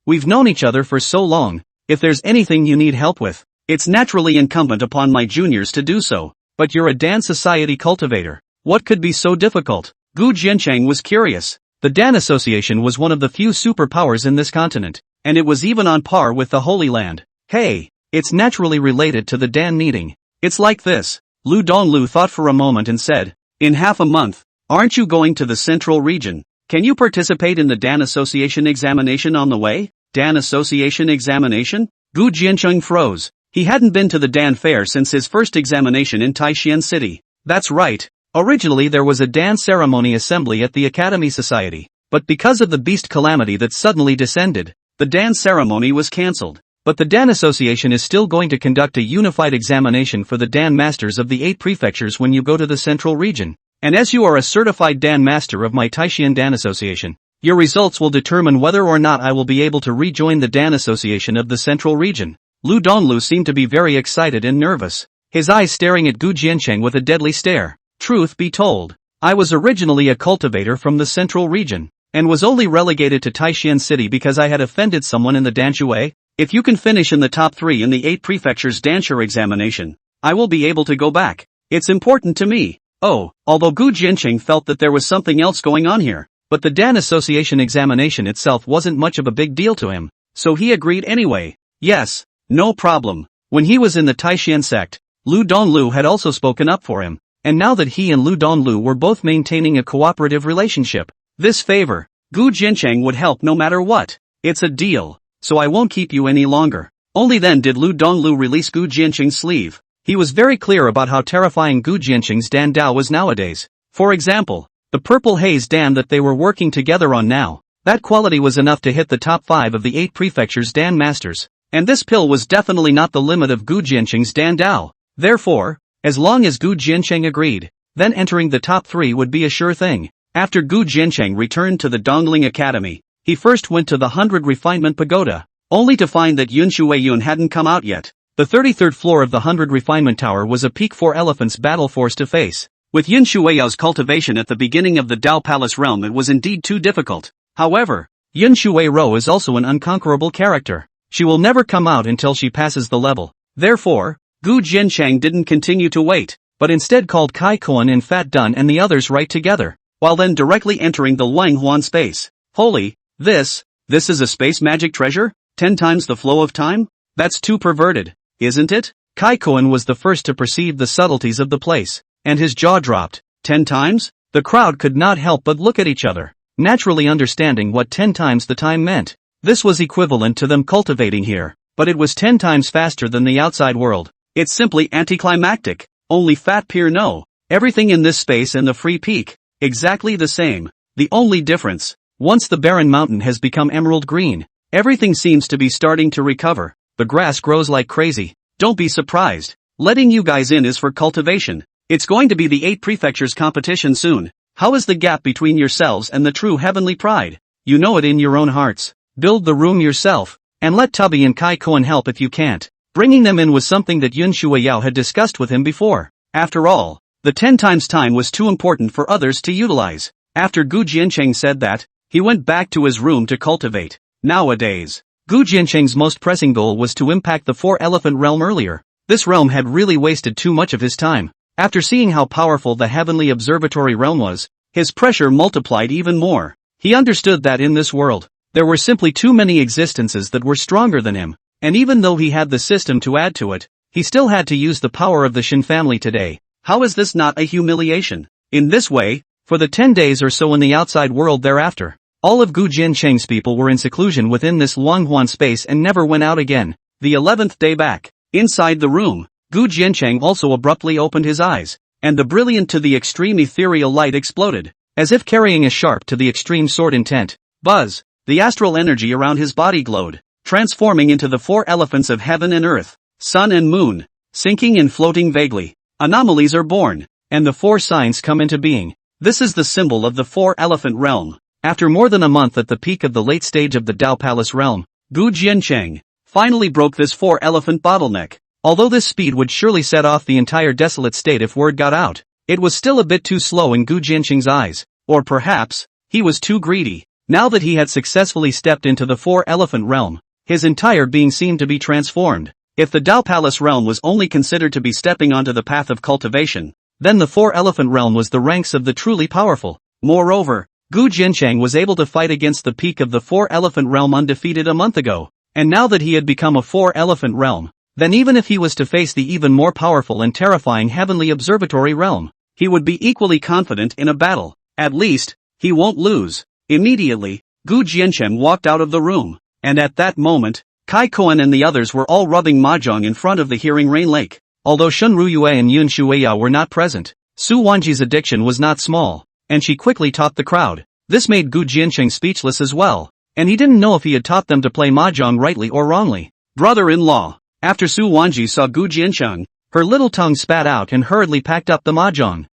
Speaker 1: We've known each other for so long. If there's anything you need help with, it's naturally incumbent upon my juniors to do so. But you're a Dan Society cultivator. What could be so difficult? Gu Jincheng was curious. The Dan Association was one of the few superpowers in this continent, and it was even on par with the Holy Land. Hey, it's naturally related to the Dan meeting. It's like this. Lu Donglu thought for a moment and said, in half a month, aren't you going to the central region? Can you participate in the Dan Association examination on the way? Dan Association examination? Gu Jincheng froze. He hadn't been to the Dan fair since his first examination in Taishan City. That's right. Originally there was a Dan ceremony assembly at the Academy Society, but because of the beast calamity that suddenly descended, the Dan ceremony was cancelled. But the Dan Association is still going to conduct a unified examination for the Dan Masters of the 8 prefectures when you go to the central region. And as you are a certified Dan Master of my Taishan Dan Association, your results will determine whether or not I will be able to rejoin the Dan Association of the central region. Lu Donglu seemed to be very excited and nervous, his eyes staring at Gu Jincheng with a deadly stare. Truth be told, I was originally a cultivator from the central region, and was only relegated to Taishan City because I had offended someone in the Danshui. If you can finish in the top 3 in the 8 prefectures Danshui examination, I will be able to go back. It's important to me. Although Gu Jincheng felt that there was something else going on here, but the Dan Association examination itself wasn't much of a big deal to him, so he agreed anyway. Yes, no problem. When he was in the Taishan sect, Lu Donglu had also spoken up for him, and now that he and Lu Donglu were both maintaining a cooperative relationship, this favor, Gu Jincheng would help no matter what. It's a deal, so I won't keep you any longer. Only then did Lu Donglu release Gu Jincheng's sleeve. He was very clear about how terrifying Gu Jincheng's Dan Dao was nowadays. For example, the purple haze Dan that they were working together on now, that quality was enough to hit the top 5 of the 8 prefectures Dan Masters. And this pill was definitely not the limit of Gu Jincheng's Dan Dao. Therefore, as long as Gu Jincheng agreed, then entering the top 3 would be a sure thing. After Gu Jincheng returned to the Dongling Academy, he first went to the 100 Refinement Pagoda, only to find that Yun Shuiyun hadn't come out yet. The 33rd floor of the 100 Refinement Tower was a peak 4 elephants battle force to face. With Yun Shuiyao's cultivation at the beginning of the Dao Palace realm, it was indeed too difficult. However, Yun Shuiyo is also an unconquerable character. She will never come out until she passes the level. Therefore, Gu Jincheng didn't continue to wait, but instead called Kai Koan and Fat Dun and the others right together, while then directly entering the Wang Huan space. Holy, this is a space magic treasure? 10 times the flow of time? That's too perverted, isn't it? Kai Koan was the first to perceive the subtleties of the place, and his jaw dropped. 10 times? The crowd could not help but look at each other, naturally understanding what 10 times the time meant. This was equivalent to them cultivating here, but it was 10 times faster than the outside world. It's simply anticlimactic. Only Fat Pier know. Everything in this space and the free peak, exactly the same. The only difference, once the barren mountain has become emerald green, everything seems to be starting to recover. The grass grows like crazy. Don't be surprised. Letting you guys in is for cultivation. It's going to be the 8 prefectures competition soon. How is the gap between yourselves and the true heavenly pride? You know it in your own hearts. Build the room yourself, and let Tubby and Kai Koan help if you can't. Bringing them in was something that Yun Shuiyao had discussed with him before. After all, the 10 times time was too important for others to utilize. After Gu Jincheng said that, he went back to his room to cultivate. Nowadays, Gu Jincheng's most pressing goal was to impact the 4 elephant realm earlier. This realm had really wasted too much of his time. After seeing how powerful the heavenly observatory realm was, his pressure multiplied even more. He understood that in this world, there were simply too many existences that were stronger than him, and even though he had the system to add to it, he still had to use the power of the Shin family today. How is this not a humiliation? In this way, for the 10 days or so in the outside world thereafter, all of Gu Jiancheng's people were in seclusion within this Luanghuan space and never went out again. The 11th day back, inside the room, Gu Jiancheng also abruptly opened his eyes, and the brilliant to the extreme ethereal light exploded, as if carrying a sharp to the extreme sword intent. Buzz, the astral energy around his body glowed, transforming into the 4 elephants of heaven and earth, sun and moon, sinking and floating vaguely. Anomalies are born, and the 4 signs come into being. This is the symbol of the 4-elephant realm. After more than a month at the peak of the late stage of the Tao Palace realm, Gu Jiancheng finally broke this 4-elephant bottleneck. Although this speed would surely set off the entire desolate state if word got out, it was still a bit too slow in Gu Jiancheng's eyes, or perhaps, he was too greedy. Now that he had successfully stepped into the 4-elephant realm, his entire being seemed to be transformed. If the Tao Palace realm was only considered to be stepping onto the path of cultivation, then the 4-elephant realm was the ranks of the truly powerful. Moreover, Gu Jiancheng was able to fight against the peak of the 4-elephant realm undefeated a month ago, and now that he had become a 4-elephant realm, then even if he was to face the even more powerful and terrifying heavenly observatory realm, he would be equally confident in a battle. At least, he won't lose. Immediately, Gu Jiancheng walked out of the room, and at that moment, Kai Koan and the others were all rubbing mahjong in front of the Hearing Rain Lake. Although Shun Ruyue and Yun Shuiyao were not present, Su Wanji's addiction was not small, and she quickly taught the crowd. This made Gu Jiancheng speechless as well, and he didn't know if he had taught them to play mahjong rightly or wrongly. Brother-in-law. After Su Wanji saw Gu Jiancheng, her little tongue spat out and hurriedly packed up the mahjong.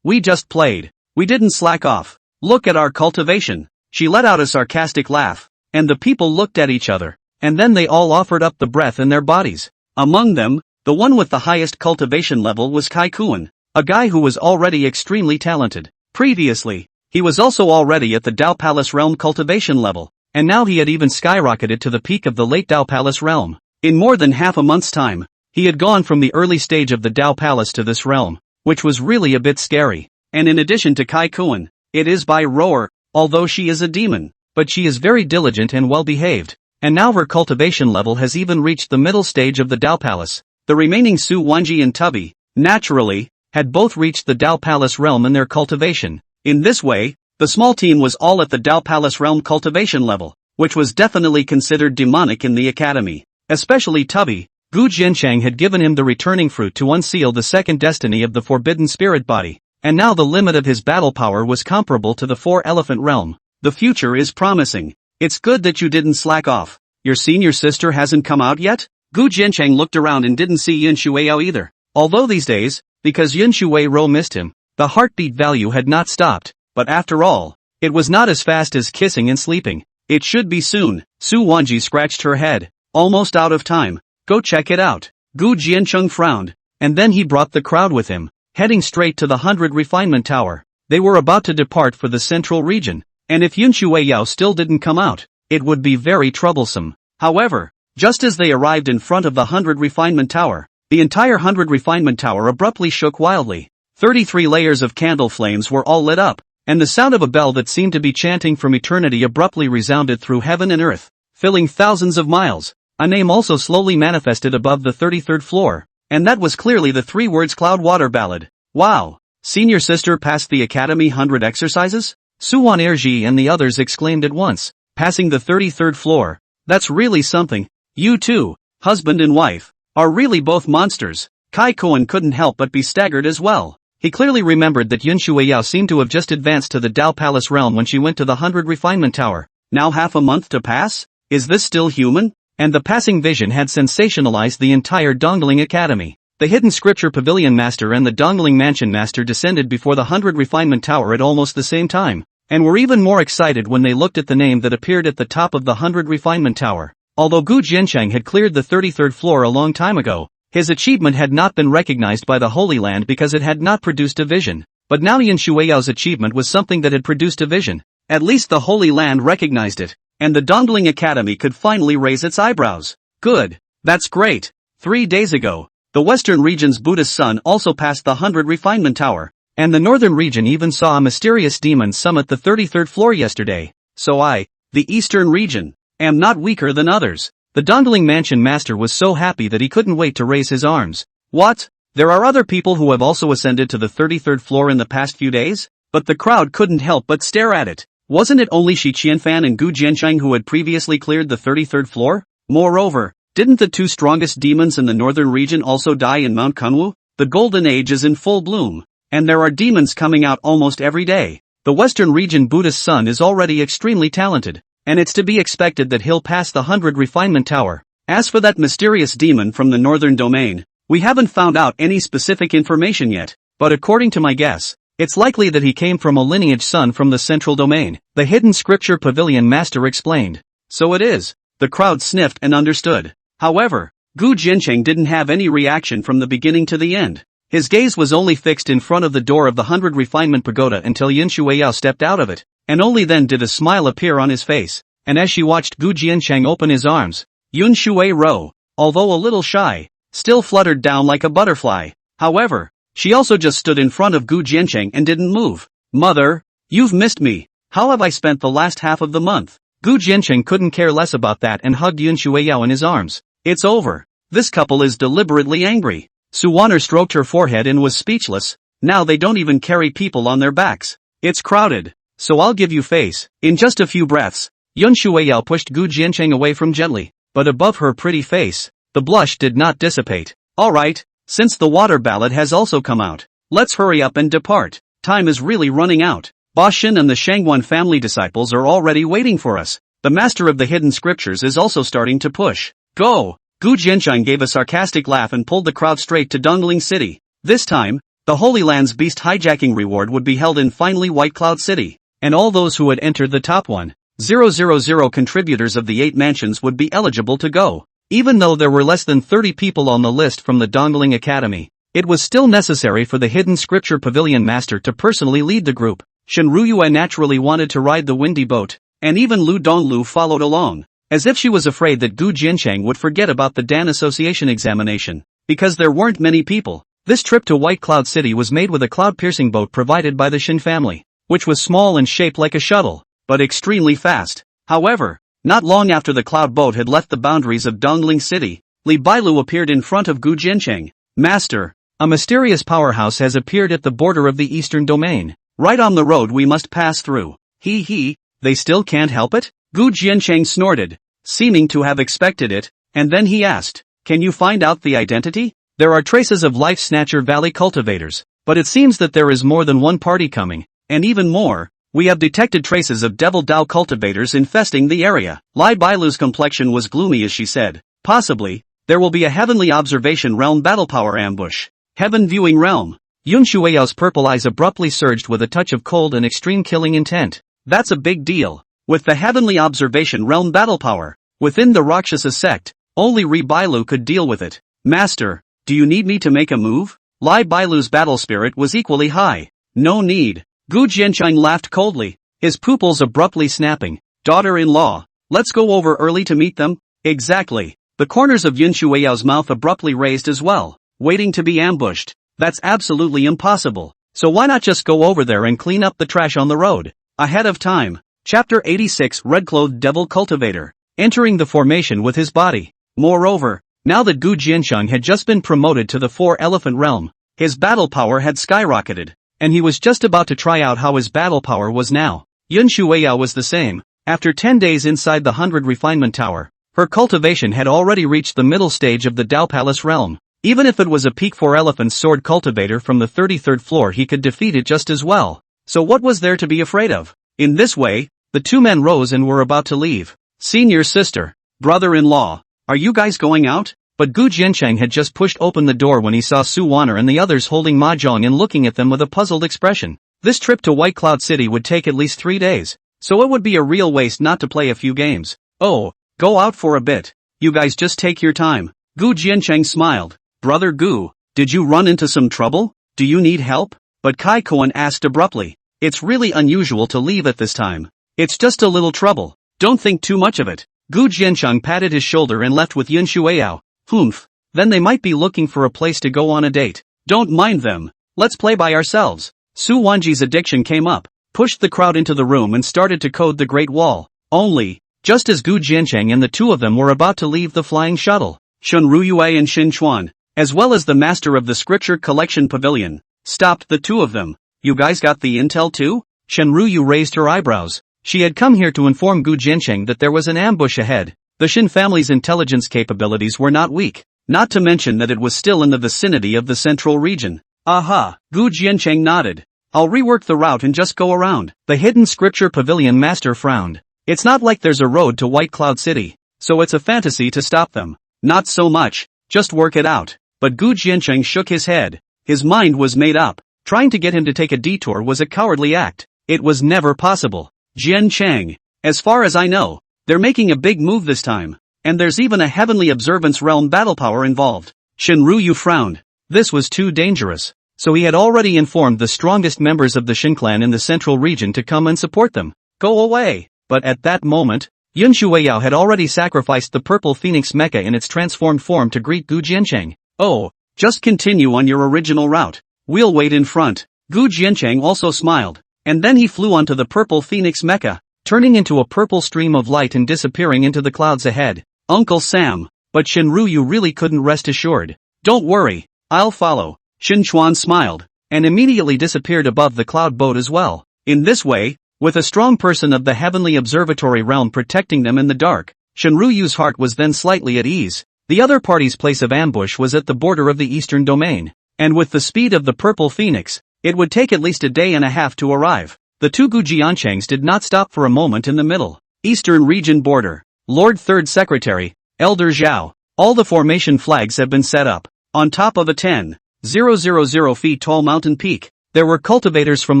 Speaker 1: We just played. We didn't slack off. Look at our cultivation. She let out a sarcastic laugh, and the people looked at each other, and then they all offered up the breath in their bodies. Among them, the one with the highest cultivation level was Kai Kuan, a guy who was already extremely talented. Previously, he was also already at the Tao Palace realm cultivation level, and now he had even skyrocketed to the peak of the late Tao Palace realm. In more than half a month's time, he had gone from the early stage of the Tao Palace to this realm, which was really a bit scary. And in addition to Kai Kuan, it is by Roar, although she is a demon, but she is very diligent and well behaved, and now her cultivation level has even reached the middle stage of the Tao Palace. The remaining Su Wanji and Tubby, naturally, had both reached the Tao Palace realm in their cultivation. In this way, the small team was all at the Tao Palace realm cultivation level, which was definitely considered demonic in the academy. Especially Tubby. Gu Jiancheng had given him the returning fruit to unseal the second destiny of the forbidden spirit body, and now the limit of his battle power was comparable to the 4-elephant realm. The future is promising. It's good that you didn't slack off. Your senior sister hasn't come out yet? Gu Jiancheng looked around and didn't see Yun Shuiyao either. Although these days, because Yun Shuiyao missed him, the heartbeat value had not stopped, but after all, it was not as fast as kissing and sleeping. It should be soon. Su Wanji scratched her head. Almost out of time. Go check it out. Gu Jiancheng frowned, and then he brought the crowd with him, heading straight to the 100 Refinement Tower. They were about to depart for the central region, and if Yun Shuiyao still didn't come out, it would be very troublesome. However, just as they arrived in front of the 100 Refinement Tower, the entire 100 Refinement Tower abruptly shook wildly. 33 layers of candle flames were all lit up, and the sound of a bell that seemed to be chanting from eternity abruptly resounded through heaven and earth, filling thousands of miles. A name also slowly manifested above the 33rd floor, and that was clearly the 3 words Cloud Water Ballad. Wow! Senior sister passed the Academy 100 exercises? Suwan Erji and the others exclaimed at once, passing the 33rd floor. That's really something. You two, husband and wife, are really both monsters. Kai Koan couldn't help but be staggered as well. He clearly remembered that Yun Shuiyao seemed to have just advanced to the Tao Palace realm when she went to the 100 Refinement Tower. Now half a month to pass? Is this still human? And the passing vision had sensationalized the entire Dongling Academy. The Hidden Scripture Pavilion Master and the Dongling Mansion Master descended before the 100 Refinement Tower at almost the same time, and were even more excited when they looked at the name that appeared at the top of the 100 Refinement Tower. Although Gu Jiancheng had cleared the 33rd floor a long time ago, his achievement had not been recognized by the Holy Land because it had not produced a vision. But now Yin Shuiyao's achievement was something that had produced a vision. At least the Holy Land recognized it, and the Dongling Academy could finally raise its eyebrows. Good. That's great. 3 days ago, the Western region's Buddhist sun also passed the 100 Refinement Tower, and the Northern region even saw a mysterious demon summit the 33rd floor yesterday. So I, the Eastern region, am not weaker than others. The Dongling Mansion Master was so happy that he couldn't wait to raise his arms. What? There are other people who have also ascended to the 33rd floor in the past few days? But the crowd couldn't help but stare at it. Wasn't it only Shi Qianfan and Gu Jiancheng who had previously cleared the 33rd floor? Moreover, didn't the two strongest demons in the northern region also die in Mount Kunwu? The Golden Age is in full bloom, and there are demons coming out almost every day. The Western region Buddhist son is already extremely talented, and it's to be expected that he'll pass the 100 refinement tower. As for that mysterious demon from the northern domain, we haven't found out any specific information yet, but according to my guess, it's likely that he came from a lineage son from the central domain, the hidden scripture pavilion master explained. So it is. The crowd sniffed and understood. However, Gu Jincheng didn't have any reaction from the beginning to the end. His gaze was only fixed in front of the door of the 100 refinement pagoda until Yin Shuiyao stepped out of it, and only then did a smile appear on his face, and as she watched Gu Jiancheng open his arms, Yun Shuiyao, although a little shy, still fluttered down like a butterfly. However, she also just stood in front of Gu Jiancheng and didn't move. Mother, you've missed me. How have I spent the last half of the month? Gu Jiancheng couldn't care less about that and hugged Yun Shuiyao in his arms. It's over. This couple is deliberately angry. Su Wanner stroked her forehead and was speechless. Now they don't even carry people on their backs. It's crowded. So I'll give you face. In just a few breaths, Yun Shuiyao pushed Gu Jiancheng away from gently, but above her pretty face, the blush did not dissipate. Alright, since the water ballad has also come out, let's hurry up and depart. Time is really running out. Ba Xin and the Shangguan family disciples are already waiting for us. The master of the hidden scriptures is also starting to push. Go! Gu Jiancheng gave a sarcastic laugh and pulled the crowd straight to Dongling City. This time, the Holy Land's beast hijacking reward would be held in finally White Cloud City, and all those who had entered the top 1,000 contributors of the 8 mansions would be eligible to go. Even though there were less than 30 people on the list from the Dongling Academy, it was still necessary for the hidden scripture pavilion master to personally lead the group. Shen Ruyue naturally wanted to ride the windy boat, and even Lu Donglu followed along, as if she was afraid that Gu Jiancheng would forget about the Dan Association examination. Because there weren't many people, this trip to White Cloud City was made with a cloud-piercing boat provided by the Shin family, which was small and shaped like a shuttle, but extremely fast. However, not long after the cloud boat had left the boundaries of Dongling City, Li Bailu appeared in front of Gu Jiancheng. Master, a mysterious powerhouse has appeared at the border of the eastern domain, right on the road we must pass through. They still can't help it? Gu Jiancheng snorted, seeming to have expected it, and then he asked, can you find out the identity? There are traces of Life Snatcher Valley cultivators, but it seems that there is more than one party coming, and even more, we have detected traces of Devil Dao cultivators infesting the area. Lai Bailu's complexion was gloomy as she said, possibly, there will be a heavenly observation realm battle power ambush. Heaven viewing realm. Yun Shuiyao's purple eyes abruptly surged with a touch of cold and extreme killing intent. That's a big deal. With the heavenly observation realm battle power, within the Rakshasa sect, only Li Bailu could deal with it. Master, do you need me to make a move? Lai Bailu's battle spirit was equally high. No need. Gu Jiancheng laughed coldly, his pupils abruptly snapping. Daughter-in-law, let's go over early to meet them? Exactly. The corners of Yun Shuiyao's mouth abruptly raised as well, waiting to be ambushed. That's absolutely impossible. So why not just go over there and clean up the trash on the road? Ahead of time. Chapter 86 Red-Clothed Devil Cultivator, entering the formation with his body. Moreover, now that Gu Jiancheng had just been promoted to the 4-elephant realm, his battle power had skyrocketed, and he was just about to try out how his battle power was now. Yun Shuiyao was the same. After 10 days inside the 100 refinement tower, her cultivation had already reached the middle stage of the Dao Palace realm. Even if it was a peak 4-elephant sword cultivator from the 33rd floor, he could defeat it just as well. So what was there to be afraid of? In this way, the two men rose and were about to leave. Senior sister, brother-in-law, are you guys going out? But Gu Jiancheng had just pushed open the door when he saw Su Wanner and the others holding mahjong and looking at them with a puzzled expression. This trip to White Cloud City would take at least 3 days, so it would be a real waste not to play a few games. Oh, go out for a bit. You guys just take your time. Gu Jiancheng smiled. Brother Gu, did you run into some trouble? Do you need help? But Kai Koan asked abruptly. It's really unusual to leave at this time. It's just a little trouble. Don't think too much of it. Gu Jiancheng patted his shoulder and left with Yun Shuiyao. Humph. Then they might be looking for a place to go on a date. Don't mind them. Let's play by ourselves. Su Wanji's addiction came up, pushed the crowd into the room and started to code the Great Wall. Only, just as Gu Jiancheng and the two of them were about to leave the flying shuttle, Shun Ruyue and Xin Chuan, as well as the master of the scripture collection pavilion, stopped the two of them. You guys got the intel too? Shenryu raised her eyebrows. She had come here to inform Gu Jiancheng that there was an ambush ahead. The Shin family's intelligence capabilities were not weak, not to mention that it was still in the vicinity of the central region. Aha, Gu Jiancheng nodded. I'll rework the route and just go around. The hidden scripture pavilion master frowned. It's not like there's a road to White Cloud City, so it's a fantasy to stop them. Not so much, just work it out. But Gu Jiancheng shook his head. His mind was made up. Trying to get him to take a detour was a cowardly act. It was never possible. Jiancheng, as far as I know, they're making a big move this time, and there's even a heavenly observance realm battle power involved. Shenryu frowned. This was too dangerous, so he had already informed the strongest members of the Shin clan in the central region to come and support them. Go away! But at that moment, Yun Shuiyao had already sacrificed the purple phoenix mecha in its transformed form to greet Gu Jiancheng. Oh, just continue on your original route. We'll wait in front. Gu Jiancheng also smiled, and then he flew onto the purple phoenix mecha, turning into a purple stream of light and disappearing into the clouds ahead. Uncle Sam. But Shenryu really couldn't rest assured. Don't worry, I'll follow. Shin Chuan smiled, and immediately disappeared above the cloud boat as well. In this way, with a strong person of the heavenly observatory realm protecting them in the dark, Shenryu's heart was then slightly at ease. The other party's place of ambush was at the border of the eastern domain, and with the speed of the purple phoenix, it would take at least a day and a half to arrive. The two Gu Jianchengs did not stop for a moment in the middle. Eastern region border. Lord 3rd Secretary, Elder Zhao. All the formation flags have been set up. On top of a 10,000 feet tall mountain peak, there were cultivators from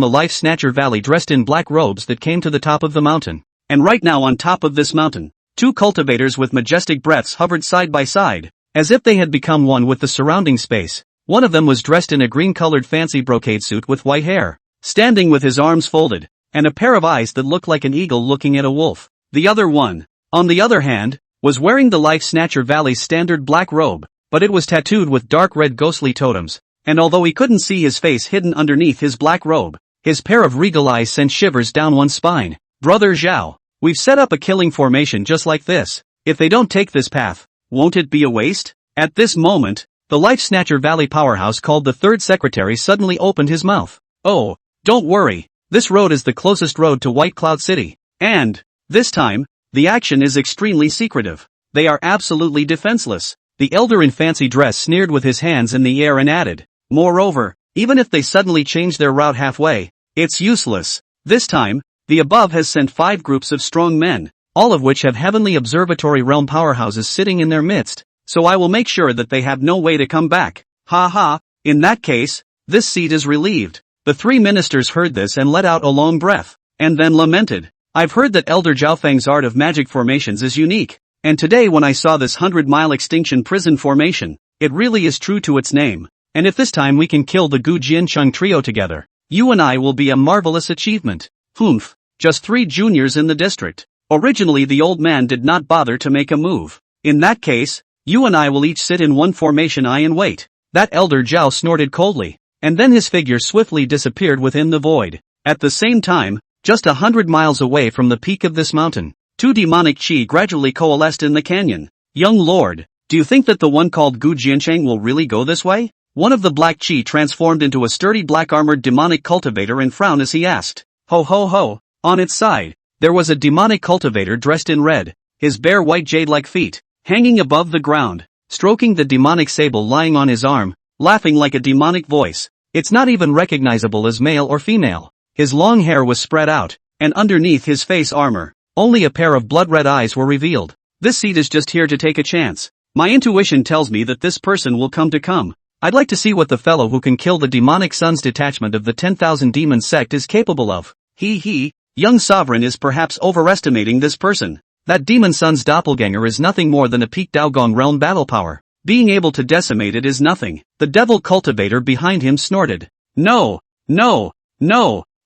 Speaker 1: the Life Snatcher Valley dressed in black robes that came to the top of the mountain. And right now on top of this mountain, two cultivators with majestic breaths hovered side by side, as if they had become one with the surrounding space. One of them was dressed in a green-colored fancy brocade suit with white hair, standing with his arms folded, and a pair of eyes that looked like an eagle looking at a wolf. The other one, on the other hand, was wearing the Life Snatcher Valley's standard black robe, but it was tattooed with dark red ghostly totems, and although he couldn't see his face hidden underneath his black robe, his pair of regal eyes sent shivers down one's spine. Brother Zhao, we've set up a killing formation just like this. If they don't take this path, won't it be a waste? At this moment, the Life Snatcher Valley powerhouse called the 3rd Secretary suddenly opened his mouth. Oh, don't worry, this road is the closest road to White Cloud City, and, this time, the action is extremely secretive. They are absolutely defenseless. The elder in fancy dress sneered with his hands in the air and added, moreover, even if they suddenly change their route halfway, it's useless. This time, the above has sent 5 groups of strong men, all of which have heavenly observatory realm powerhouses sitting in their midst, so I will make sure that they have no way to come back. Ha ha, in that case, this seat is relieved. The 3 ministers heard this and let out a long breath, and then lamented. I've heard that Elder Zhaofeng's art of magic formations is unique, and today when I saw this 100-mile extinction prison formation, it really is true to its name, and if this time we can kill the Gu Jiancheng trio together, you and I will be a marvelous achievement. Humph, just 3 juniors in the district. Originally the old man did not bother to make a move. In that case, you and I will each sit in one formation eye and wait. That Elder Zhao snorted coldly, and then his figure swiftly disappeared within the void. At the same time, just 100 miles away from the peak of this mountain, 2 demonic chi gradually coalesced in the canyon. Young lord, do you think that the one called Gu Jiancheng will really go this way? One of the black chi transformed into a sturdy black-armored demonic cultivator and frowned as he asked. Ho ho ho. On its side, there was a demonic cultivator dressed in red, his bare white jade-like feet, hanging above the ground, stroking the demonic sable lying on his arm, laughing like a demonic voice. It's not even recognizable as male or female. His long hair was spread out, and underneath his face armor, only a pair of blood-red eyes were revealed. This seat is just here to take a chance. My intuition tells me that this person will come to come. I'd like to see what the fellow who can kill the demonic sun's detachment of the 10,000 demon sect is capable of. Young sovereign is perhaps overestimating this person. That demon sun's doppelganger is nothing more than a peak Daogong realm battle power. Being able to decimate it is nothing. The devil cultivator behind him snorted. No,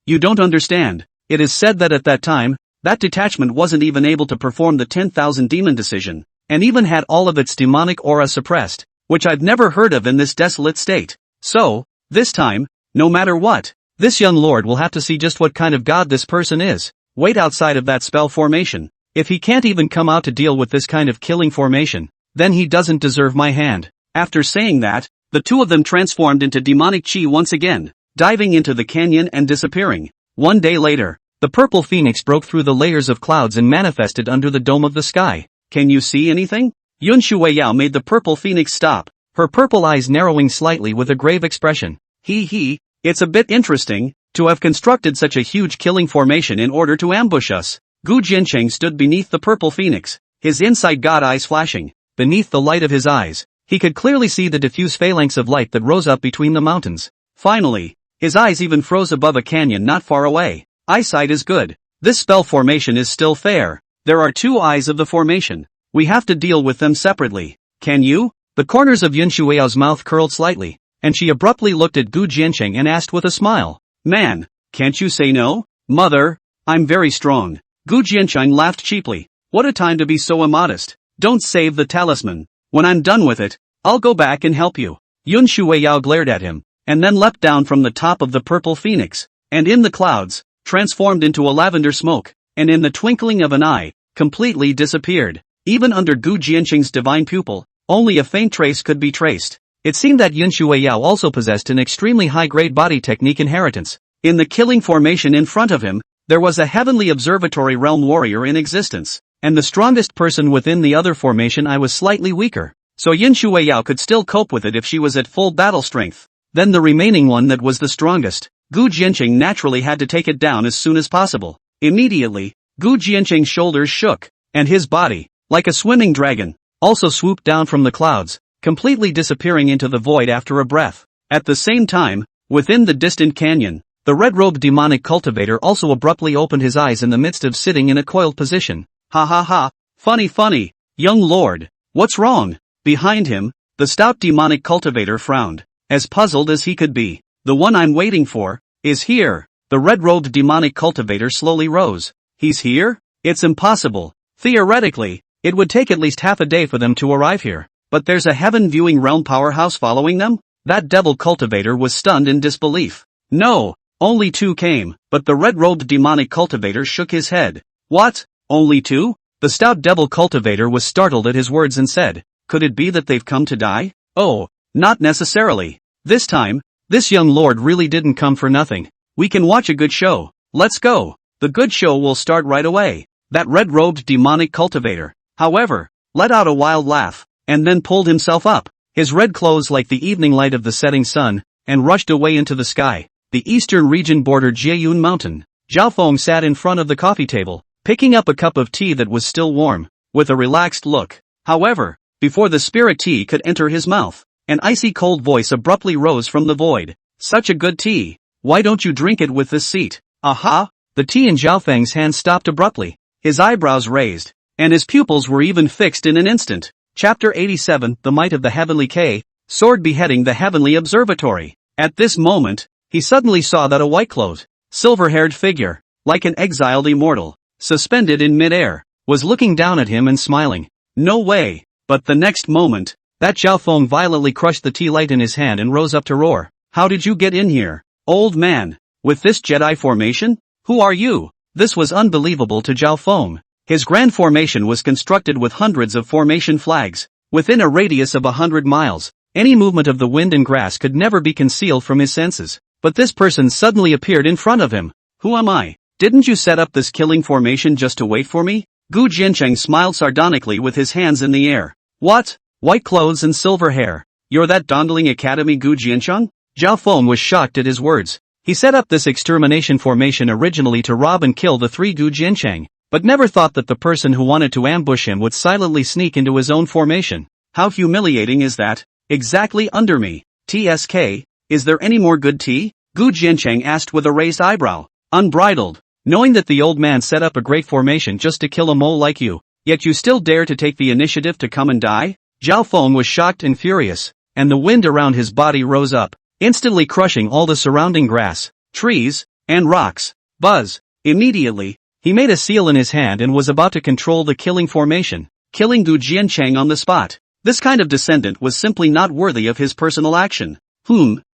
Speaker 1: you don't understand. It is said that at that time, that detachment wasn't even able to perform the 10,000 demon decision, and even had all of its demonic aura suppressed, which I've never heard of in this desolate state. So, this time, no matter what, this young lord will have to see just what kind of god this person is. Wait outside of that spell formation. If he can't even come out to deal with this kind of killing formation, then he doesn't deserve my hand. After saying that, the two of them transformed into demonic chi once again, diving into the canyon and disappearing. One day later, the purple phoenix broke through the layers of clouds and manifested under the dome of the sky. Can you see anything? Yun Shuiyao made the purple phoenix stop, her purple eyes narrowing slightly with a grave expression. It's a bit interesting, to have constructed such a huge killing formation in order to ambush us. Gu Jiancheng stood beneath the purple phoenix, his inside god eyes flashing. Beneath the light of his eyes, he could clearly see the diffuse phalanx of light that rose up between the mountains. Finally, his eyes even froze above a canyon not far away. Eyesight is good. This spell formation is still fair. There are two eyes of the formation. We have to deal with them separately. Can you? The corners of Yun Shuiao's mouth curled slightly, and she abruptly looked at Gu Jiancheng and asked with a smile. Man, can't you say no? Mother, I'm very strong. Gu Jiancheng laughed cheaply. What a time to be so immodest. Don't save the talisman. When I'm done with it, I'll go back and help you. Yun Shuiyao glared at him, and then leapt down from the top of the purple phoenix, and in the clouds, transformed into a lavender smoke, and in the twinkling of an eye, completely disappeared. Even under Gu Jiancheng's divine pupil, only a faint trace could be traced. It seemed that Yun Shuiyao also possessed an extremely high-grade body technique inheritance. In the killing formation in front of him, there was a heavenly observatory realm warrior in existence, and the strongest person within the other formation I was slightly weaker, so Yun Shuiyao could still cope with it if she was at full battle strength. Then the remaining one that was the strongest, Gu Jiancheng naturally had to take it down as soon as possible. Immediately, Gu Jiancheng's shoulders shook, and his body, like a swimming dragon, also swooped down from the clouds, completely disappearing into the void after a breath. At the same time, within the distant canyon, the red-robed demonic cultivator also abruptly opened his eyes in the midst of sitting in a coiled position. Ha ha ha, funny, young lord, what's wrong? Behind him, the stout demonic cultivator frowned, as puzzled as he could be. The one I'm waiting for, is here. The red-robed demonic cultivator slowly rose. He's here? It's impossible. Theoretically, it would take at least half a day for them to arrive here. But there's a heaven-viewing realm powerhouse following them? That devil cultivator was stunned in disbelief. No, only two came, but the red-robed demonic cultivator shook his head. What? Only two? The stout devil cultivator was startled at his words and said, could it be that they've come to die? Oh, not necessarily. This time, this young lord really didn't come for nothing. We can watch a good show. Let's go. The good show will start right away. That red-robed demonic cultivator, however, let out a wild laugh, and then pulled himself up, his red clothes like the evening light of the setting sun, and rushed away into the sky. The eastern region bordered Jieyun Mountain. Zhao Feng sat in front of the coffee table, picking up a cup of tea that was still warm, with a relaxed look. However, before the spirit tea could enter his mouth, an icy cold voice abruptly rose from the void. Such a good tea. Why don't you drink it with this seat? Aha! The tea in Zhao Feng's hand stopped abruptly, his eyebrows raised, and his pupils were even fixed in an instant. Chapter 87, The Might of the Heavenly K, Sword Beheading the Heavenly Observatory. At this moment, he suddenly saw that a white-clothed, silver-haired figure, like an exiled immortal, suspended in mid-air, was looking down at him and smiling. No way! But the next moment, that Zhao Feng violently crushed the tea light in his hand and rose up to roar. How did you get in here, old man? With this Jedi formation? Who are you? This was unbelievable to Zhao Feng. His grand formation was constructed with hundreds of formation flags, within a radius of 100 miles. Any movement of the wind and grass could never be concealed from his senses. But this person suddenly appeared in front of him. Who am I? Didn't you set up this killing formation just to wait for me? Gu Jiancheng smiled sardonically with his hands in the air. What? White clothes and silver hair. You're that Dondling Academy Gu Jiancheng? Zhao Feng was shocked at his words. He set up this extermination formation originally to rob and kill the three Gu Jiancheng, but never thought that the person who wanted to ambush him would silently sneak into his own formation. How humiliating is that? Exactly under me. TSK, is there any more good tea? Gu Jiancheng asked with a raised eyebrow. Unbridled. Knowing that the old man set up a great formation just to kill a mole like you, yet you still dare to take the initiative to come and die? Zhao Feng was shocked and furious, and the wind around his body rose up, instantly crushing all the surrounding grass, trees, and rocks. Buzz! Immediately, he made a seal in his hand and was about to control the killing formation, killing Gu Jiancheng on the spot. This kind of descendant was simply not worthy of his personal action.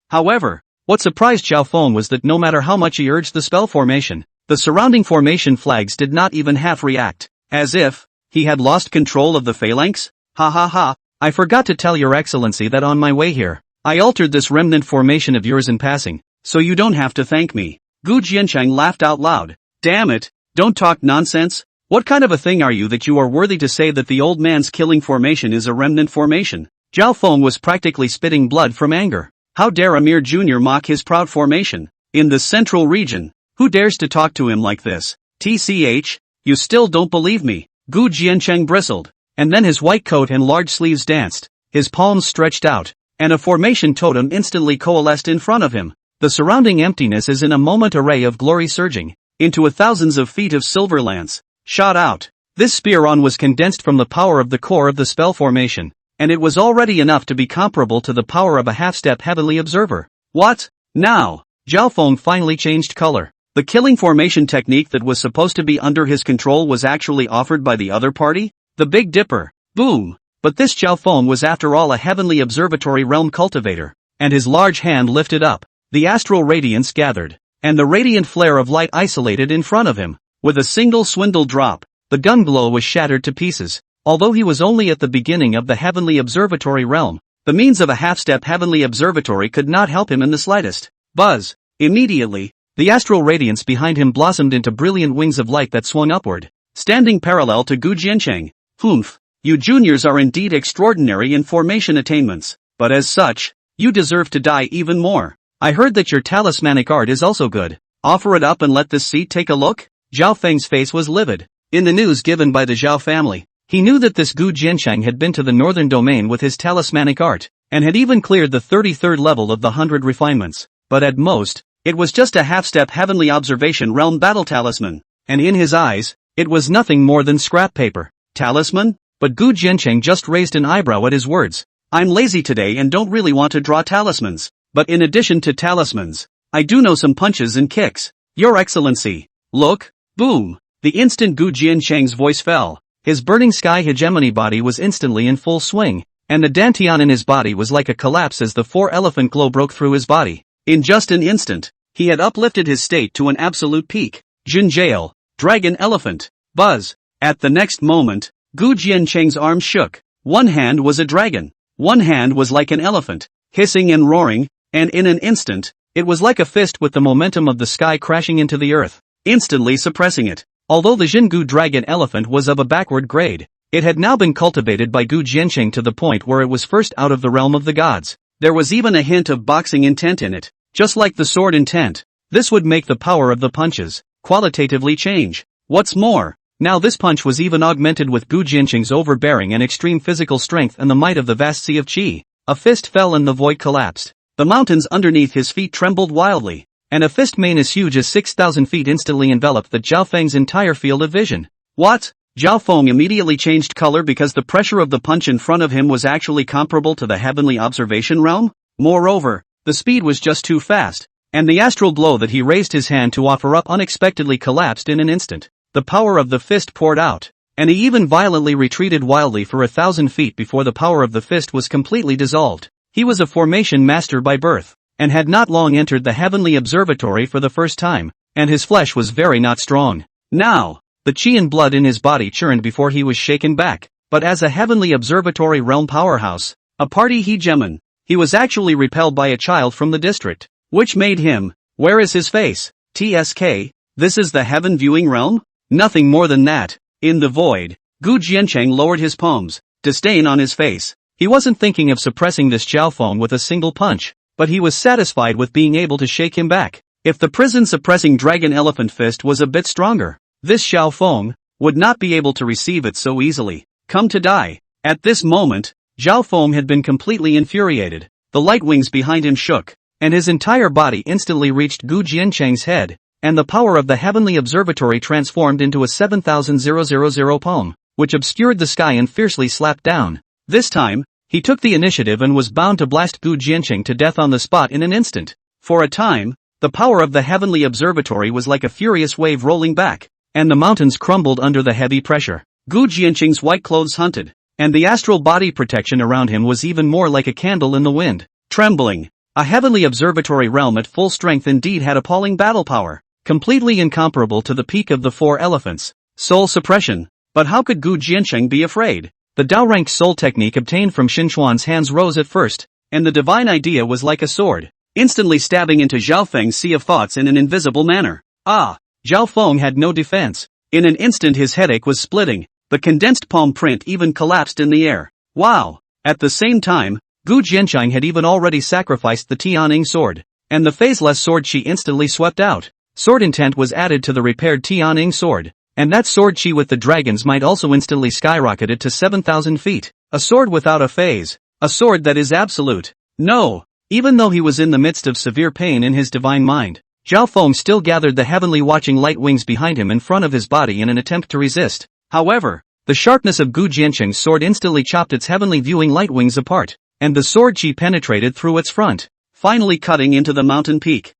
Speaker 1: However, what surprised Zhao Feng was that no matter how much he urged the spell formation, the surrounding formation flags did not even half react, as if he had lost control of the phalanx. Ha ha ha, I forgot to tell your excellency that on my way here, I altered this remnant formation of yours in passing, so you don't have to thank me. Gu Jiancheng laughed out loud. Damn it, don't talk nonsense. What kind of a thing are you that you are worthy to say that the old man's killing formation is a remnant formation? Zhao Feng was practically spitting blood from anger. How dare Amir Jr. mock his proud formation? In the central region, who dares to talk to him like this? TCH, you still don't believe me? Gu Jiancheng bristled, and then his white coat and large sleeves danced, his palms stretched out, and a formation totem instantly coalesced in front of him. The surrounding emptiness is in a moment a ray of glory surging into thousands of feet of silver lance, shot out. This spear was condensed from the power of the core of the spell formation, and it was already enough to be comparable to the power of a half-step heavenly observer. What? Now? Zhao Feng finally changed color. The killing formation technique that was supposed to be under his control was actually offered by the other party? The Big Dipper. Boom! But this Zhao Feng was after all a heavenly observatory realm cultivator, and his large hand lifted up. The astral radiance gathered, and the radiant flare of light isolated in front of him. With a single swindle drop, the gun glow was shattered to pieces. Although he was only at the beginning of the heavenly observatory realm, the means of a half-step heavenly observatory could not help him in the slightest. Buzz! Immediately, the astral radiance behind him blossomed into brilliant wings of light that swung upward, standing parallel to Gu Jiancheng. Humph! You juniors are indeed extraordinary in formation attainments, but as such, you deserve to die even more. I heard that your talismanic art is also good. Offer it up and let this seat take a look? Zhao Feng's face was livid. In the news given by the Zhao family, he knew that this Gu Jiancheng had been to the northern domain with his talismanic art, and had even cleared the 33rd level of the 100 refinements. But at most, it was just a half-step heavenly observation realm battle talisman, and in his eyes, it was nothing more than scrap paper. Talisman? But Gu Jiancheng just raised an eyebrow at his words. I'm lazy today and don't really want to draw talismans, but in addition to talismans, I do know some punches and kicks. Your Excellency. Look. Boom. The instant Gu Jiancheng's voice fell, his burning sky hegemony body was instantly in full swing, and the dantian in his body was like a collapse as the four-elephant glow broke through his body. In just an instant, he had uplifted his state to an absolute peak. Junjail, Dragon Elephant. Buzz. At the next moment, Gu Jiancheng's arms shook. One hand was a dragon. One hand was like an elephant, hissing and roaring, and in an instant, it was like a fist with the momentum of the sky crashing into the earth, instantly suppressing it. Although the Jingu Dragon Elephant was of a backward grade, it had now been cultivated by Gu Jiancheng to the point where it was first out of the realm of the gods. There was even a hint of boxing intent in it, just like the sword intent. This would make the power of the punches qualitatively change. What's more, now this punch was even augmented with Gu Jiancheng's overbearing and extreme physical strength and the might of the vast sea of qi. A fist fell and the void collapsed. The mountains underneath his feet trembled wildly, and a fist mane as huge as 6,000 feet instantly enveloped the Zhao Feng's entire field of vision. What? Zhao Feng immediately changed color because the pressure of the punch in front of him was actually comparable to the heavenly observation realm? Moreover, the speed was just too fast, and the astral glow that he raised his hand to offer up unexpectedly collapsed in an instant. The power of the fist poured out, and he even violently retreated wildly for 1,000 feet before the power of the fist was completely dissolved. He was a formation master by birth, and had not long entered the heavenly observatory for the first time, and his flesh was very not strong. Now, the qi and blood in his body churned before he was shaken back, but as a heavenly observatory realm powerhouse, a party hegemon, he was actually repelled by a child from the district, which made him, where is his face? TSK, this is the heaven viewing realm? Nothing more than that. In the void, Gu Jiancheng lowered his palms, disdain on his face. He wasn't thinking of suppressing this Zhao Feng with a single punch, but he was satisfied with being able to shake him back. If the prison-suppressing dragon elephant fist was a bit stronger, this Zhao Feng would not be able to receive it so easily. Come to die. At this moment, Zhao Feng had been completely infuriated. The light wings behind him shook, and his entire body instantly reached Gu Jiancheng's head, and the power of the heavenly observatory transformed into a 7,000 palm, which obscured the sky and fiercely slapped down. This time, he took the initiative and was bound to blast Gu Jiancheng to death on the spot in an instant. For a time, the power of the heavenly observatory was like a furious wave rolling back, and the mountains crumbled under the heavy pressure. Gu Jiancheng's white clothes hunted, and the astral body protection around him was even more like a candle in the wind, trembling. A heavenly observatory realm at full strength indeed had appalling battle power, completely incomparable to the peak of the four elephants. Soul suppression. But how could Gu Jiancheng be afraid? The Dao-ranked soul technique obtained from Xinchuan's hands rose at first, and the divine idea was like a sword, instantly stabbing into Zhao Feng's sea of thoughts in an invisible manner. Zhao Feng had no defense. In an instant his headache was splitting, the condensed palm print even collapsed in the air. Wow! At the same time, Gu Jiancheng had even already sacrificed the Tianning sword, and the phaseless sword she instantly swept out. Sword intent was added to the repaired Tianning sword, and that sword chi with the dragon's might also instantly skyrocketed to 7,000 feet. A sword without a phase. A sword that is absolute. No! Even though he was in the midst of severe pain in his divine mind, Zhao Feng still gathered the heavenly watching light wings behind him in front of his body in an attempt to resist. However, the sharpness of Gu Jiancheng's sword instantly chopped its heavenly viewing light wings apart, and the sword chi penetrated through its front, finally cutting into the mountain peak.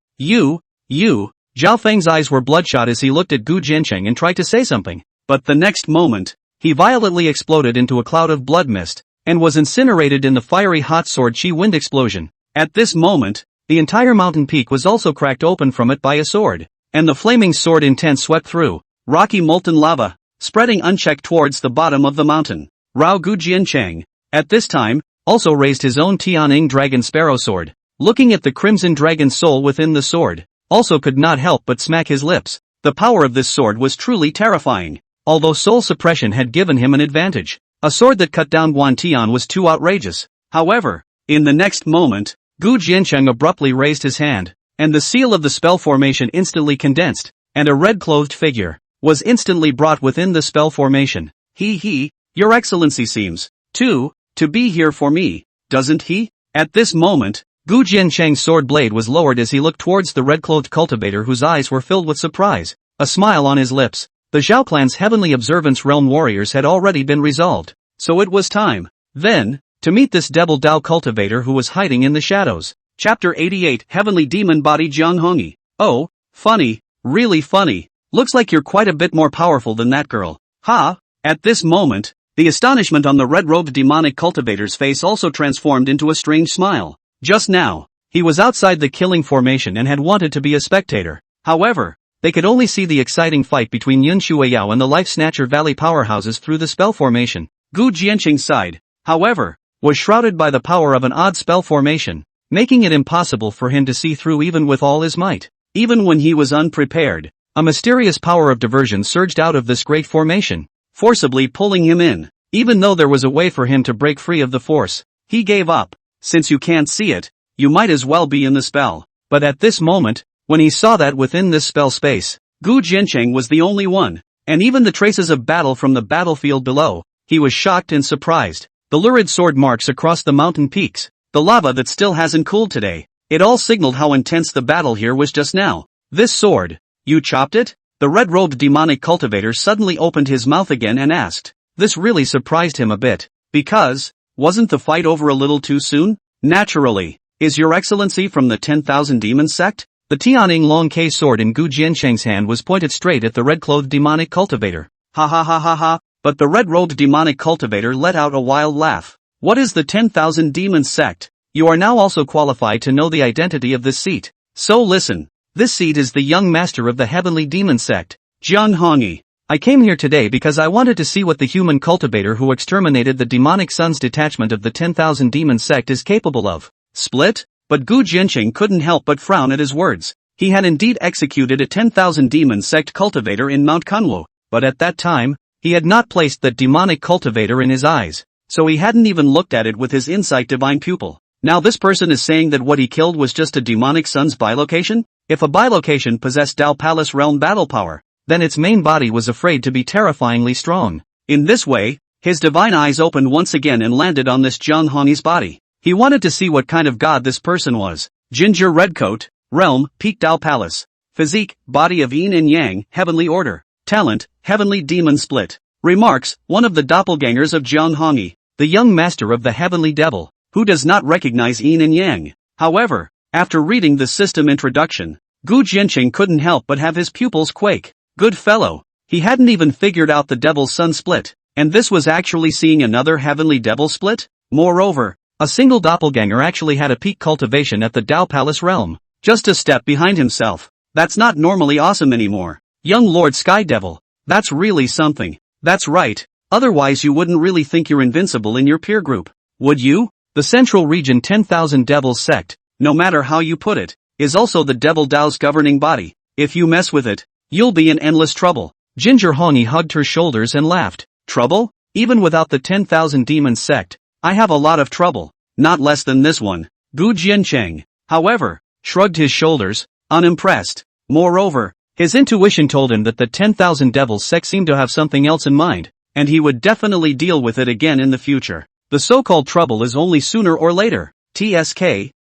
Speaker 1: Zhao Feng's eyes were bloodshot as he looked at Gu Jiancheng and tried to say something, but the next moment, he violently exploded into a cloud of blood mist, and was incinerated in the fiery hot sword chi wind explosion. At this moment, the entire mountain peak was also cracked open from it by a sword, and the flaming sword intent swept through rocky molten lava, spreading unchecked towards the bottom of the mountain. Rao Gu Jiancheng, at this time, also raised his own Tianning dragon sparrow sword, looking at the crimson dragon soul within the sword, also could not help but smack his lips. The power of this sword was truly terrifying. Although soul suppression had given him an advantage, a sword that cut down Guan Tian was too outrageous. However, in the next moment, Gu Jiancheng abruptly raised his hand, and the seal of the spell formation instantly condensed, and a red-clothed figure was instantly brought within the spell formation. Your Excellency seems to be here for me, doesn't he? At this moment, Gu Jiancheng's sword blade was lowered as he looked towards the red-clothed cultivator whose eyes were filled with surprise, a smile on his lips. The Zhao clan's heavenly observance realm warriors had already been resolved, so it was time, then, to meet this devil Dao cultivator who was hiding in the shadows. Chapter 88 Heavenly Demon Body Jiang Hongi. Oh, funny, really funny. Looks like you're quite a bit more powerful than that girl. Ha! At this moment, the astonishment on the red-robed demonic cultivator's face also transformed into a strange smile. Just now, he was outside the killing formation and had wanted to be a spectator. However, they could only see the exciting fight between Yun Shuiyao and the Life Snatcher Valley powerhouses through the spell formation. Gu Jiancheng's side, however, was shrouded by the power of an odd spell formation, making it impossible for him to see through even with all his might. Even when he was unprepared, a mysterious power of diversion surged out of this great formation, forcibly pulling him in. Even though there was a way for him to break free of the force, he gave up. Since you can't see it, you might as well be in the spell. But at this moment, when he saw that within this spell space, Gu Jiancheng was the only one, and even the traces of battle from the battlefield below, he was shocked and surprised. The lurid sword marks across the mountain peaks, the lava that still hasn't cooled today, it all signaled how intense the battle here was just now. This sword, you chopped it? The red-robed demonic cultivator suddenly opened his mouth again and asked. This really surprised him a bit, because, wasn't the fight over a little too soon? Naturally. Is your excellency from the 10,000 demon sect? The Tianning Long K sword in Gu Jiancheng's hand was pointed straight at the red-clothed demonic cultivator. Ha ha ha ha ha, but the red-robed demonic cultivator let out a wild laugh. What is the 10,000 demon sect? You are now also qualified to know the identity of this seat. So listen, this seat is the young master of the heavenly demon sect, Jiang Hongi. I came here today because I wanted to see what the human cultivator who exterminated the demonic sun's detachment of the 10,000 demon sect is capable of. Split? But Gu Jiancheng couldn't help but frown at his words. He had indeed executed a 10,000 demon sect cultivator in Mount Kunwu, but at that time, he had not placed that demonic cultivator in his eyes, so he hadn't even looked at it with his insight divine pupil. Now this person is saying that what he killed was just a demonic sun's bilocation? If a bilocation possessed Dao Palace realm battle power, then its main body was afraid to be terrifyingly strong. In this way, his divine eyes opened once again and landed on this Jiang Hongi's body. He wanted to see what kind of god this person was. Ginger redcoat, realm, peak Dao Palace. Physique, body of yin and yang, heavenly order. Talent, heavenly demon split. Remarks, one of the doppelgangers of Jiang Hongi, the young master of the heavenly devil, who does not recognize yin and yang. However, after reading the system introduction, Gu Jiancheng couldn't help but have his pupils quake. Good fellow. He hadn't even figured out the devil's sun split, and this was actually seeing another heavenly devil split? Moreover, a single doppelganger actually had a peak cultivation at the Dao Palace realm, just a step behind himself. That's not normally awesome anymore. Young Lord Sky Devil. That's really something. That's right, Otherwise you wouldn't really think you're invincible in your peer group, would you? The Central Region 10,000 Devils sect, no matter how you put it, is also the Devil Dao's governing body. If you mess with it, you'll be in endless trouble. Ginger Hongi hugged her shoulders and laughed. Trouble? Even without the 10,000 Demons sect, I have a lot of trouble. Not less than this one. Gu Jiancheng, however, shrugged his shoulders, unimpressed. Moreover, his intuition told him that the 10,000 Devils sect seemed to have something else in mind, and he would definitely deal with it again in the future. The so-called trouble is only sooner or later. TSK,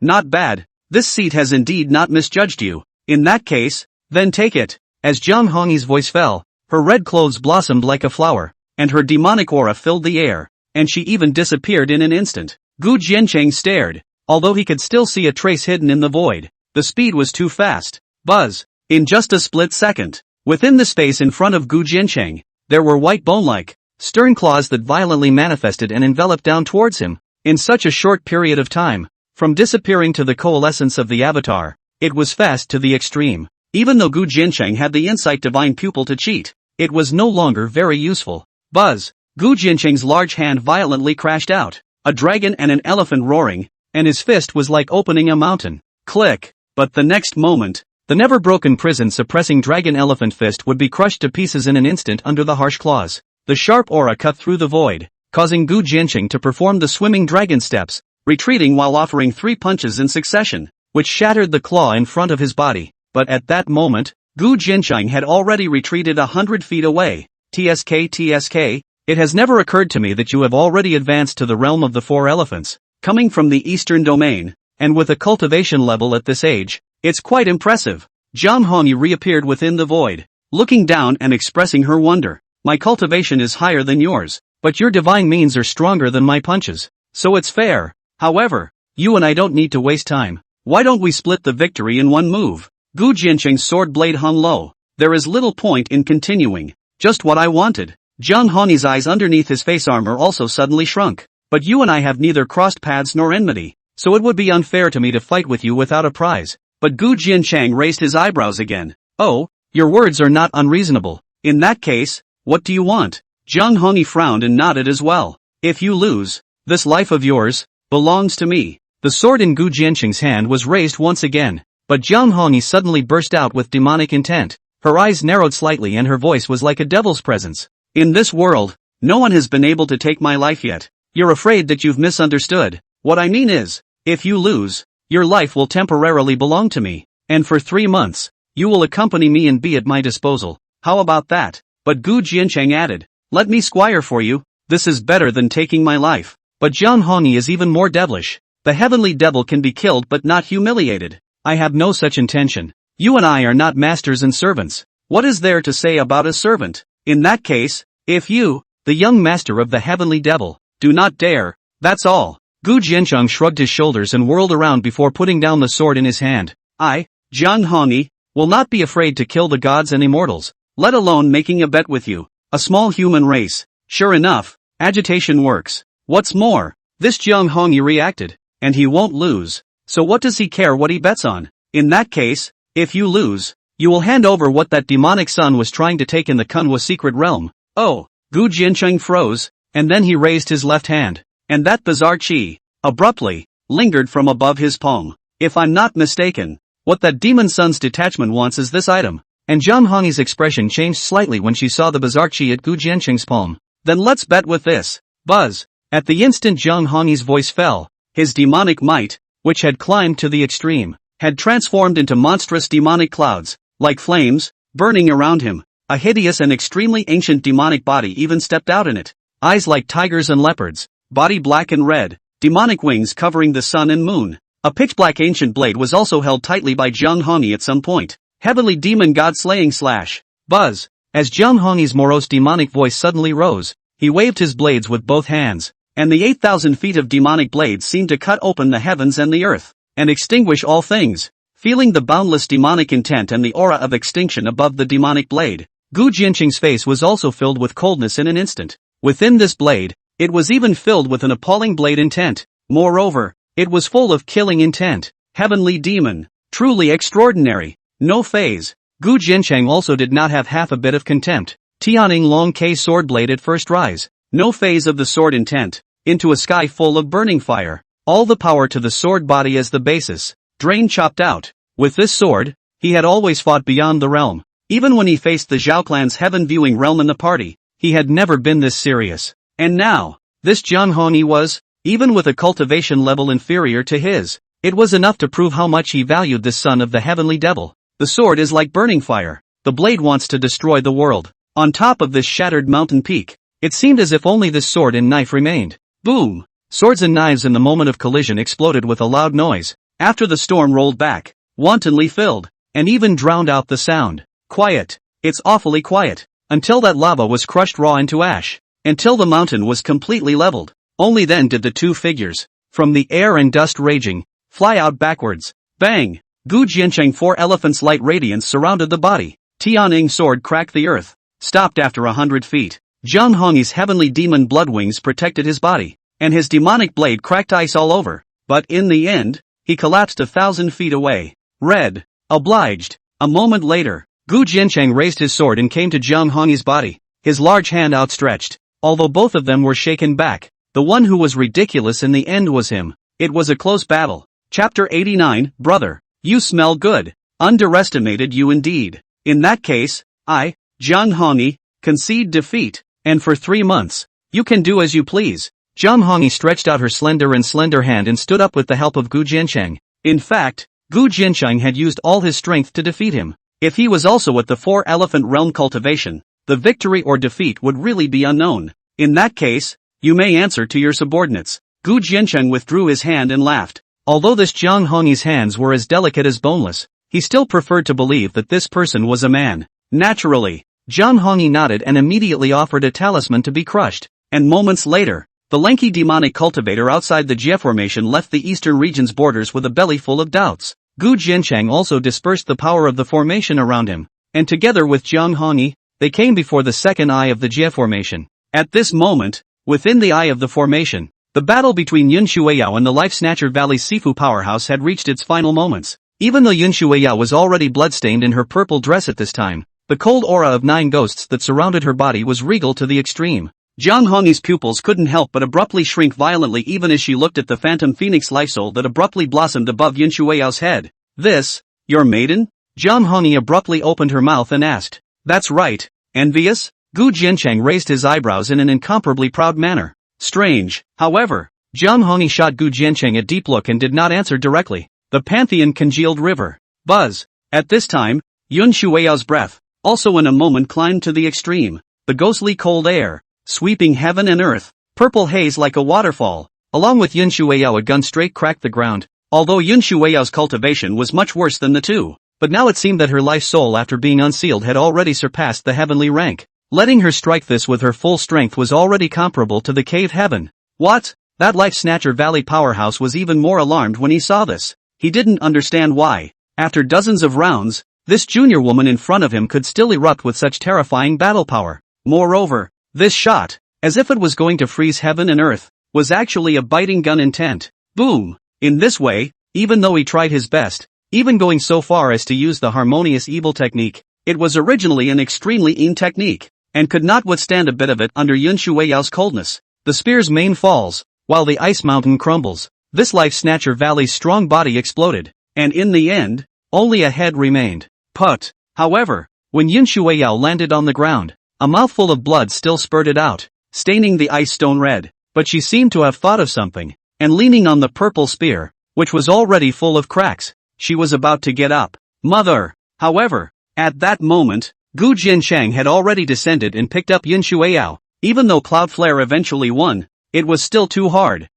Speaker 1: not bad. This seat has indeed not misjudged you. In that case, then take it. As Jiang Hongi's voice fell, her red clothes blossomed like a flower, and her demonic aura filled the air, and she even disappeared in an instant. Gu Jiancheng stared, although he could still see a trace hidden in the void. The speed was too fast. Buzz! In just a split second, within the space in front of Gu Jiancheng, there were white bone-like, stern claws that violently manifested and enveloped down towards him. In such a short period of time, from disappearing to the coalescence of the avatar, it was fast to the extreme. Even though Gu Jiancheng had the insight divine pupil to cheat, it was no longer very useful. Buzz! Gu Jiancheng's large hand violently crashed out, a dragon and an elephant roaring, and his fist was like opening a mountain. Click! But the next moment, the never-broken prison-suppressing dragon-elephant fist would be crushed to pieces in an instant under the harsh claws. The sharp aura cut through the void, causing Gu Jiancheng to perform the swimming dragon steps, retreating while offering 3 punches in succession, which shattered the claw in front of his body. But at that moment, Gu Jiancheng had already retreated 100 feet away. TSK, it has never occurred to me that you have already advanced to the realm of the 4 elephants, coming from the eastern domain, and with a cultivation level at this age, it's quite impressive. Jiang Hongi reappeared within the void, looking down and expressing her wonder. My cultivation is higher than yours, but your divine means are stronger than my punches, so it's fair. However, you and I don't need to waste time. Why don't we split the victory in one move? Gu Jiancheng's sword blade hung low. There is little point in continuing. Just what I wanted. Jiang Hongi's eyes underneath his face armor also suddenly shrunk. But you and I have neither crossed paths nor enmity, so it would be unfair to me to fight with you without a prize. But Gu Jiancheng raised his eyebrows again. Oh, your words are not unreasonable. In that case, what do you want? Jiang Hongi frowned and nodded as well. If you lose, this life of yours belongs to me. The sword in Gu Jiancheng's hand was raised once again, but Jiang Hongi suddenly burst out with demonic intent. Her eyes narrowed slightly and her voice was like a devil's presence. In this world, no one has been able to take my life yet. You're afraid that you've misunderstood. What I mean is, if you lose, your life will temporarily belong to me, and for 3 months, you will accompany me and be at my disposal. How about that? But Gu Jiancheng added, let me squire for you, this is better than taking my life. But Jiang Hongi is even more devilish. The heavenly devil can be killed but not humiliated. I have no such intention. You and I are not masters and servants. What is there to say about a servant? In that case, if you, the young master of the heavenly devil, do not dare, that's all. Gu Jiancheng shrugged his shoulders and whirled around before putting down the sword in his hand. I, Jiang Hongi, will not be afraid to kill the gods and immortals, let alone making a bet with you. A small human race. Sure enough, agitation works. What's more, this Jiang Hongi reacted, and he won't lose, so what does he care what he bets on? In that case, if you lose, you will hand over what that demonic son was trying to take in the Kunhua secret realm. Oh, Gu Jiancheng froze, and then he raised his left hand, and that bizarre chi, abruptly, lingered from above his palm. If I'm not mistaken, what that demon son's detachment wants is this item. And Jiang Hongi's expression changed slightly when she saw the bizarre chi at Gu Jiancheng's palm. Then let's bet with this. Buzz. At the instant Jiang Hongi's voice fell, his demonic might, which had climbed to the extreme, had transformed into monstrous demonic clouds, like flames, burning around him. A hideous and extremely ancient demonic body even stepped out in it. Eyes like tigers and leopards, body black and red, demonic wings covering the sun and moon. A pitch-black ancient blade was also held tightly by Jiang Hongi at some point. Heavenly demon god slaying slash. Buzz. As Jiang Hongi's morose demonic voice suddenly rose, he waved his blades with both hands, and the 8,000 feet of demonic blades seemed to cut open the heavens and the earth, and extinguish all things. Feeling the boundless demonic intent and the aura of extinction above the demonic blade, Gu Jiancheng's face was also filled with coldness in an instant. Within this blade, it was even filled with an appalling blade intent. Moreover, it was full of killing intent. Heavenly demon. Truly extraordinary. No phase. Gu Jiancheng also did not have half a bit of contempt. Tianing long K sword blade at first rise. No phase of the sword intent. Into a sky full of burning fire. All the power to the sword body as the basis. Drain chopped out. With this sword, he had always fought beyond the realm. Even when he faced the Zhao clan's heaven-viewing realm in the party, he had never been this serious. And now, this Jiang Hongyi was, even with a cultivation level inferior to his, it was enough to prove how much he valued this son of the heavenly devil. The sword is like burning fire. The blade wants to destroy the world. On top of this shattered mountain peak, it seemed as if only this sword and knife remained. Boom! Swords and knives in the moment of collision exploded with a loud noise. After the storm rolled back, wantonly filled, and even drowned out the sound. Quiet. It's awfully quiet. Until that lava was crushed raw into ash. Until the mountain was completely leveled. Only then did the two figures, from the air and dust raging, fly out backwards. Bang! Gu Jiancheng 4 elephants light radiance surrounded the body. Tianing's sword cracked the earth. Stopped after 100 feet. Jiang Hongyi's heavenly demon blood wings protected his body, and his demonic blade cracked ice all over. But in the end, he collapsed 1,000 feet away. Red. Obliged. A moment later, Gu Jiancheng raised his sword and came to Jiang Hongyi's body, his large hand outstretched. Although both of them were shaken back, the one who was ridiculous in the end was him. It was a close battle. Chapter 89, Brother, you smell good. Underestimated you indeed. In that case, I, Jiang Hongyi, concede defeat, and for 3 months, you can do as you please. Jiang Hongyi stretched out her slender hand and stood up with the help of Gu Jiancheng. In fact, Gu Jiancheng had used all his strength to defeat him. If he was also at the 4-elephant realm cultivation, the victory or defeat would really be unknown. In that case, you may answer to your subordinates. Gu Jiancheng withdrew his hand and laughed. Although this Jiang Hongyi's hands were as delicate as boneless, he still preferred to believe that this person was a man. Naturally, Jiang Hongyi nodded and immediately offered a talisman to be crushed, and moments later, the lanky demonic cultivator outside the Jie formation left the eastern region's borders with a belly full of doubts. Gu Jiancheng also dispersed the power of the formation around him, and together with Jiang Hongyi, they came before the second eye of the Jie formation. At this moment, within the eye of the formation, the battle between Yun Shuiyao and the Life Snatcher Valley Sifu powerhouse had reached its final moments. Even though Yun Shuiyao was already bloodstained in her purple dress at this time, the cold aura of 9 ghosts that surrounded her body was regal to the extreme. Jiang Hongyi's pupils couldn't help but abruptly shrink violently even as she looked at the phantom phoenix life soul that abruptly blossomed above Yun Shuiyao's head. This, your maiden? Jiang Hongyi abruptly opened her mouth and asked. That's right. Envious? Gu Jiancheng raised his eyebrows in an incomparably proud manner. Strange. However, Jiang Hongyi shot Gu Jiancheng a deep look and did not answer directly. The Pantheon congealed river. Buzz. At this time, Yun Shuiyao's breath, also in a moment climbed to the extreme. The ghostly cold air, sweeping heaven and earth, purple haze like a waterfall. Along with Yun Shuiyao a gun straight cracked the ground. Although Yun Shuiyao's cultivation was much worse than the two, but now it seemed that her life soul after being unsealed had already surpassed the heavenly rank. Letting her strike this with her full strength was already comparable to the cave heaven. What? That Life Snatcher Valley powerhouse was even more alarmed when he saw this. He didn't understand why, after dozens of rounds, this junior woman in front of him could still erupt with such terrifying battle power. Moreover, this shot, as if it was going to freeze heaven and earth, was actually a biting gun intent. Boom! In this way, even though he tried his best, even going so far as to use the harmonious evil technique, it was originally an extremely mean technique, and could not withstand a bit of it under Yun Shuiyao's coldness. The spear's mane falls, while the ice mountain crumbles. This Life Snatcher Valley's strong body exploded, and in the end, only a head remained. Put. However, when Yun Shuiyao landed on the ground, a mouthful of blood still spurted out, staining the ice stone red, but she seemed to have thought of something, and leaning on the purple spear, which was already full of cracks, she was about to get up. Mother! However, at that moment, Gu Jiancheng had already descended and picked up Yun Shuiyao. Even though Cloudflare eventually won, it was still too hard.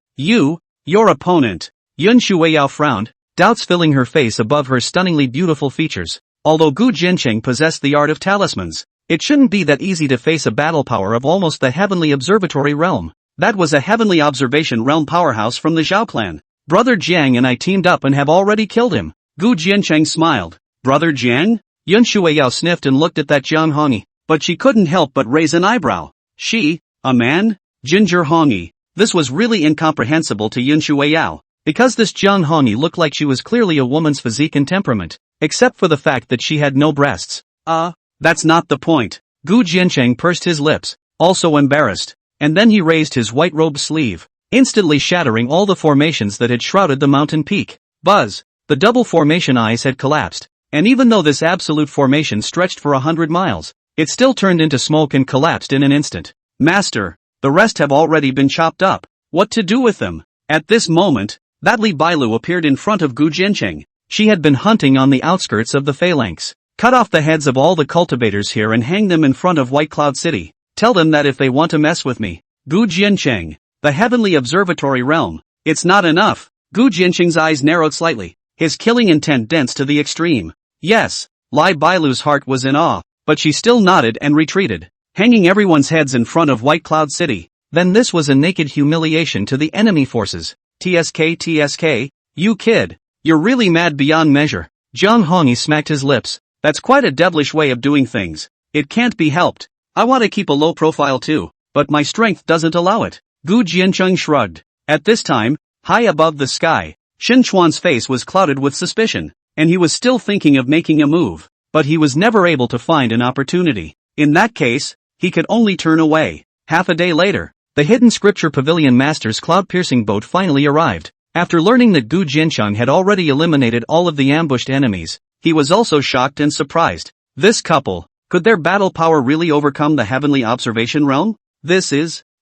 Speaker 1: Your opponent. Yun Shuiyao frowned, doubts filling her face above her stunningly beautiful features. Although Gu Jiancheng possessed the art of talismans, it shouldn't be that easy to face a battle power of almost the heavenly observatory realm. That was a heavenly observation realm powerhouse from the Zhao clan. Brother Jiang and I teamed up and have already killed him. Gu Jiancheng smiled. Brother Jiang? Yun Shuiyao sniffed and looked at that Jiang Hongyi, but she couldn't help but raise an eyebrow. She, a man? Ginger Hongyi. This was really incomprehensible to Yun Shuiyao, because this Jiang Hongyi looked like she was clearly a woman's physique and temperament, except for the fact that she had no breasts. That's not the point. Gu Jiancheng pursed his lips, also embarrassed, and then he raised his white robe sleeve, instantly shattering all the formations that had shrouded the mountain peak. Buzz! The double formation eyes had collapsed, and even though this absolute formation stretched for 100 miles, it still turned into smoke and collapsed in an instant. Master, the rest have already been chopped up. What to do with them? At this moment, Li Bailu appeared in front of Gu Jiancheng. She had been hunting on the outskirts of the phalanx. Cut off the heads of all the cultivators here and hang them in front of White Cloud City. Tell them that if they want to mess with me. Gu Jiancheng, the heavenly observatory realm. It's not enough. Gu Jiancheng's eyes narrowed slightly, his killing intent dense to the extreme. Yes, Li Bailu's heart was in awe, but she still nodded and retreated, hanging everyone's heads in front of White Cloud City. Then this was a naked humiliation to the enemy forces. TSK, you kid. You're really mad beyond measure. Zhang Hongyi smacked his lips. That's quite a devilish way of doing things. It can't be helped. I want to keep a low profile too, but my strength doesn't allow it. Gu Jiancheng shrugged. At this time, high above the sky, Shen Chuan's face was clouded with suspicion, and he was still thinking of making a move, but he was never able to find an opportunity. In that case, he could only turn away. Half a day later, the Hidden Scripture Pavilion Master's cloud-piercing boat finally arrived. After learning that Gu Jiancheng had already eliminated all of the ambushed enemies, he was also shocked and surprised. This couple, could their battle power really overcome the heavenly observation realm?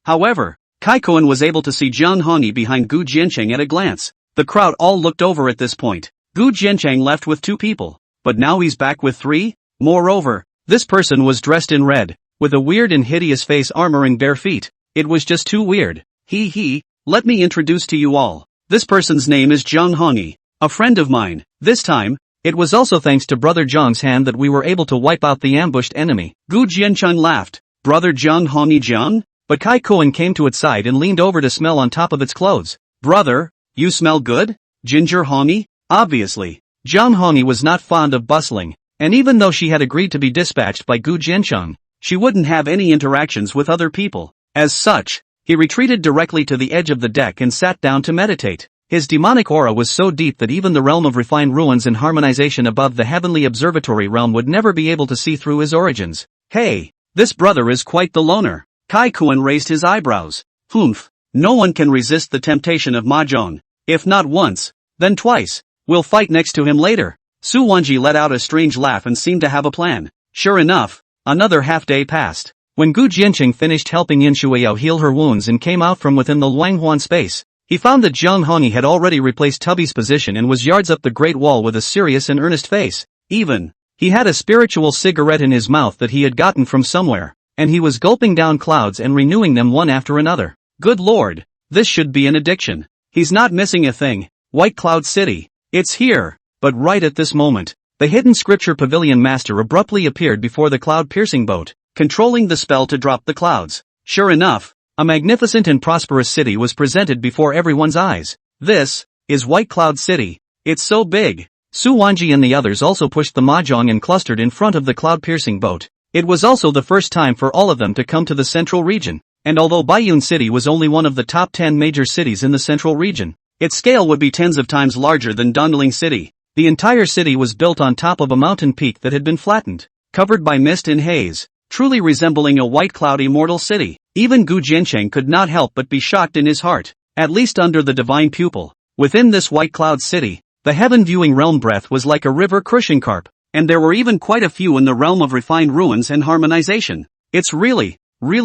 Speaker 1: However, Kai Koen was able to see Zhang Hongyi behind Gu Jiancheng at a glance. The crowd all looked over at this point. Gu Jiancheng left with 2 people, but now he's back with 3? Moreover, this person was dressed in red, with a weird and hideous face armor and bare feet. It was just too weird. Let me introduce to you all. This person's name is Zhang Hongyi, a friend of mine. This time, it was also thanks to Brother Zhang's hand that we were able to wipe out the ambushed enemy. Gu Jiancheng laughed. Brother Zhang Hongyi Zhang? But Kai Koen came to its side and leaned over to smell on top of its clothes. Brother, you smell good? Ginger Hongyi? Obviously, Zhang Hongyi was not fond of bustling, and even though she had agreed to be dispatched by Gu Jiancheng, she wouldn't have any interactions with other people. As such, he retreated directly to the edge of the deck and sat down to meditate. His demonic aura was so deep that even the realm of refined ruins and harmonization above the heavenly observatory realm would never be able to see through his origins. Hey, this brother is quite the loner. Kai Koen raised his eyebrows. Humph, no one can resist the temptation of mahjong. If not once, then twice. We'll fight next to him later. Su Wanji let out a strange laugh and seemed to have a plan. Sure enough, another half-day passed. When Gu Jiancheng finished helping Yin Shuiyao heal her wounds and came out from within the Luanghuan space, he found that Zhang Hongyi had already replaced Tubby's position and was yards up the Great Wall with a serious and earnest face. He had a spiritual cigarette in his mouth that he had gotten from somewhere, and he was gulping down clouds and renewing them one after another. Good lord, this should be an addiction. He's not missing a thing. White Cloud City. It's here. But right at this moment, the Hidden Scripture Pavilion Master abruptly appeared before the cloud-piercing boat, controlling the spell to drop the clouds. Sure enough, a magnificent and prosperous city was presented before everyone's eyes. This is White Cloud City. It's so big. Su Wanji and the others also pushed the mahjong and clustered in front of the cloud-piercing boat. It was also the first time for all of them to come to the central region, and although Baiyun City was only one of the top 10 major cities in the central region, its scale would be tens of times larger than Dongling City. The entire city was built on top of a mountain peak that had been flattened, covered by mist and haze, truly resembling a white cloud immortal city. Even Gu Jiancheng could not help but be shocked in his heart, at least under the divine pupil. Within this White Cloud City, the heaven-viewing realm breath was like a river crushing carp, and there were even quite a few in the realm of refined ruins and harmonization. It's really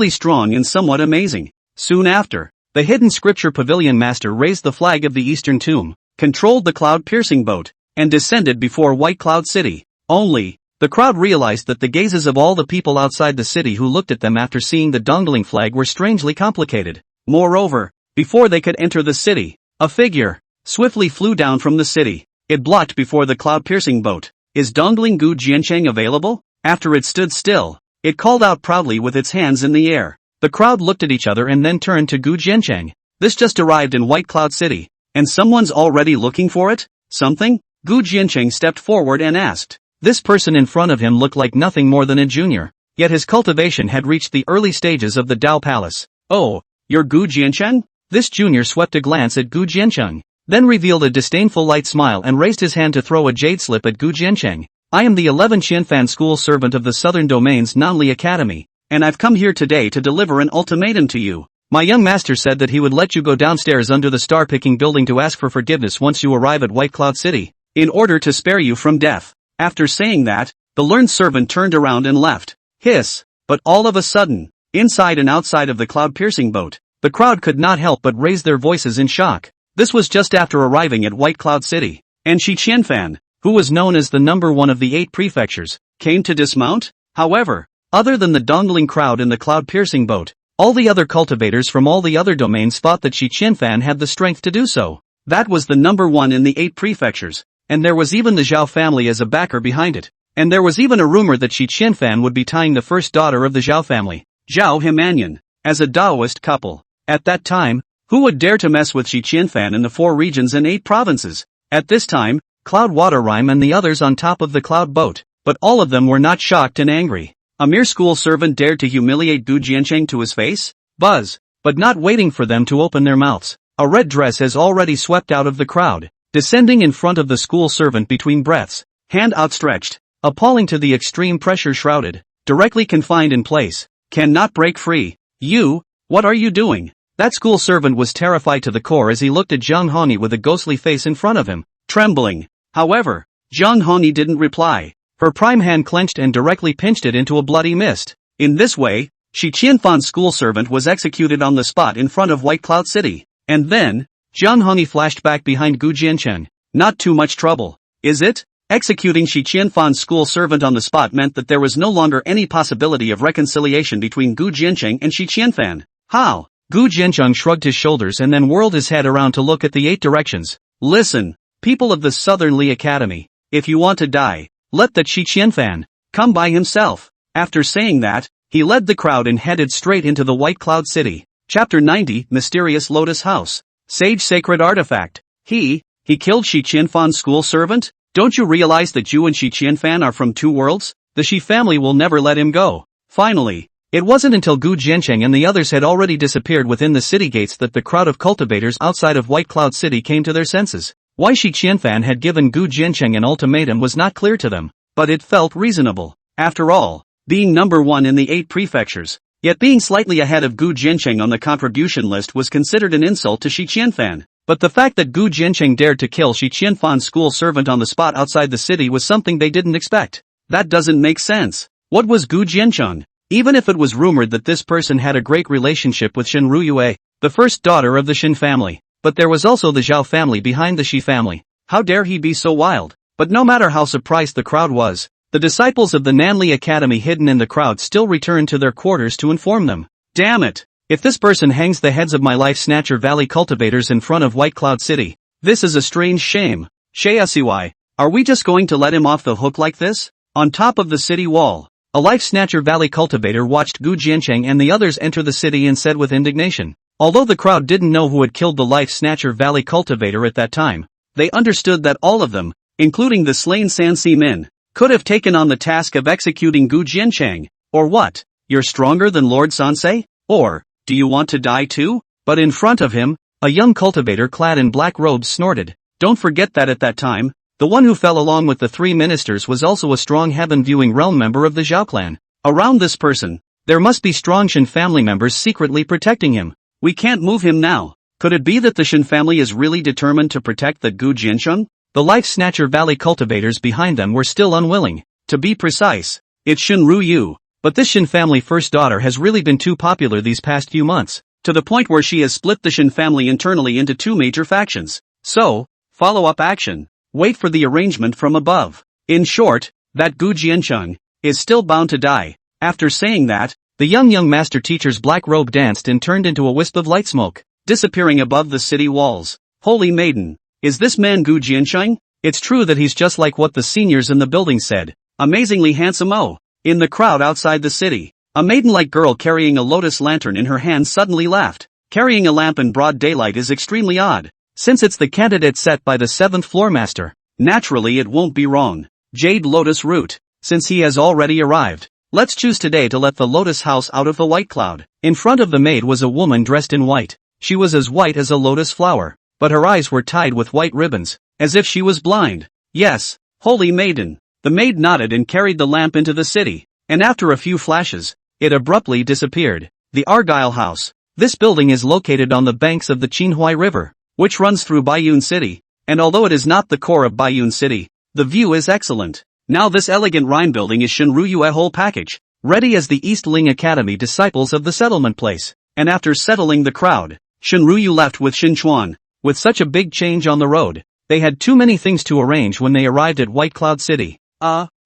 Speaker 1: strong and somewhat amazing. Soon after, the Hidden Scripture Pavilion Master raised the flag of the Eastern Tomb, controlled the cloud-piercing boat, and descended before White Cloud City. Only, the crowd realized that the gazes of all the people outside the city who looked at them after seeing the Dongling flag were strangely complicated. Moreover, before they could enter the city, a figure swiftly flew down from the city. It blocked before the cloud-piercing boat. Is Dongling Gu Jiancheng available? After it stood still, it called out proudly with its hands in the air. The crowd looked at each other and then turned to Gu Jiancheng. This just arrived in White Cloud City, and someone's already looking for it? Something? Gu Jiancheng stepped forward and asked. This person in front of him looked like nothing more than a junior, yet his cultivation had reached the early stages of the Dao Palace. Oh, you're Gu Jiancheng? This junior swept a glance at Gu Jiancheng, then revealed a disdainful light smile and raised his hand to throw a jade slip at Gu Jiancheng. I am the 11 Qianfan school servant of the Southern Domain's Nanli Academy, and I've come here today to deliver an ultimatum to you. My young master said that he would let you go downstairs under the star-picking building to ask for forgiveness once you arrive at White Cloud City, in order to spare you from death. After saying that, the learned servant turned around and left. Hiss! But all of a sudden, inside and outside of the cloud-piercing boat, the crowd could not help but raise their voices in shock. This was just after arriving at White Cloud City, and Shi Qianfan, who was known as the number one of the 8 prefectures, came to dismount. However, other than the dongling crowd in the cloud-piercing boat, all the other cultivators from all the other domains thought that Shi Qianfan had the strength to do so. That was the number one in the 8 prefectures, and there was even the Zhao family as a backer behind it. And there was even a rumor that Shi Qianfan would be tying the first daughter of the Zhao family, Zhao Himanyan, as a Daoist couple. At that time, who would dare to mess with Shi Qianfan in the 4 regions and 8 provinces? At this time, Cloud Water Rhyme and the others on top of the cloud boat, but all of them were not shocked and angry. A mere school servant dared to humiliate Gu Jiancheng to his face? Buzz! But not waiting for them to open their mouths, a red dress has already swept out of the crowd, descending in front of the school servant between breaths, hand outstretched, appalling to the extreme pressure shrouded, directly confined in place, cannot break free. You, what are you doing? That school servant was terrified to the core as he looked at Zhang Honi with a ghostly face in front of him, trembling. However, Zhang Honi didn't reply. Her prime hand clenched and directly pinched it into a bloody mist. In this way, Shi Qianfan's school servant was executed on the spot in front of White Cloud City. And then, Zhang Honi flashed back behind Gu Jiancheng. Not too much trouble, is it? Executing Shi Qianfan's school servant on the spot meant that there was no longer any possibility of reconciliation between Gu Jiancheng and Shi Qianfan. How? Gu Jiancheng shrugged his shoulders and then whirled his head around to look at the 8 directions. Listen, people of the Southern Li Academy, if you want to die, let that Shi Qianfan come by himself. After saying that, he led the crowd and headed straight into the White Cloud City. Chapter 90, Mysterious Lotus House. Sage Sacred Artifact. He killed Shi Qianfan's school servant? Don't you realize that you and Shi Qianfan are from 2 worlds? The Shi family will never let him go. Finally, it wasn't until Gu Jiancheng and the others had already disappeared within the city gates that the crowd of cultivators outside of White Cloud City came to their senses. Why Shi Qianfan had given Gu Jiancheng an ultimatum was not clear to them, but it felt reasonable. After all, being number one in the 8 prefectures, yet being slightly ahead of Gu Jiancheng on the contribution list was considered an insult to Shi Qianfan. But the fact that Gu Jiancheng dared to kill Shi Qianfan's school servant on the spot outside the city was something they didn't expect. That doesn't make sense. What was Gu Jiancheng? Even if it was rumored that this person had a great relationship with Shen Ruyue, the first daughter of the Shen family, but there was also the Zhao family behind the Shi family. How dare he be so wild? But no matter how surprised the crowd was, the disciples of the Nanli Academy hidden in the crowd still returned to their quarters to inform them. Damn it! If this person hangs the heads of my Life Snatcher Valley cultivators in front of White Cloud City, this is a strange shame. Shayasiwai, are we just going to let him off the hook like this? On top of the city wall, a Life Snatcher Valley cultivator watched Gu Jiancheng and the others enter the city and said with indignation. Although the crowd didn't know who had killed the Life Snatcher Valley cultivator at that time, they understood that all of them, including the slain Sansi Min, could have taken on the task of executing Gu Jiancheng. Or what? You're stronger than Lord Sansei? Or, do you want to die too? But in front of him, a young cultivator clad in black robes snorted. Don't forget that at that time, the one who fell along with the 3 ministers was also a strong heaven-viewing realm member of the Zhao clan. Around this person, there must be strong Shen family members secretly protecting him. We can't move him now. Could it be that the Shen family is really determined to protect the Gu Jiancheng? The Life Snatcher Valley cultivators behind them were still unwilling. To be precise, it's Shen Ruyu, but this Shen family first daughter has really been too popular these past few months, to the point where she has split the Shen family internally into 2 major factions. So, follow-up action. Wait for the arrangement from above. In short, that Gu Jiancheng is still bound to die. After saying that, the young master teacher's black robe danced and turned into a wisp of light smoke, disappearing above the city walls. Holy maiden, is this man Gu Jiancheng? It's true that he's just like what the seniors in the building said. Amazingly handsome. Oh, in the crowd outside the city, a maiden-like girl carrying a lotus lantern in her hand suddenly laughed. Carrying a lamp in broad daylight is extremely odd, since it's the candidate set by the 7th floor master. Naturally it won't be wrong. Jade Lotus Root, since he has already arrived. Let's choose today to let the lotus house out of the white cloud. In front of the maid was a woman dressed in white. She was as white as a lotus flower, but her eyes were tied with white ribbons, as if she was blind. Yes, holy maiden, The maid nodded and carried the lamp into the city, and after a few flashes, it abruptly disappeared. The Argyle House. This building is located on the banks of the Qinhuai River, which runs through Baiyun City, and although it is not the core of Baiyun City, the view is excellent. Now this elegant Rhine building is Shenruyu a whole package, ready as the East Ling Academy disciples of the settlement place, and after settling the crowd, Shenruyu left with Shinchuan. With such a big change on the road, they had too many things to arrange when they arrived at White Cloud City.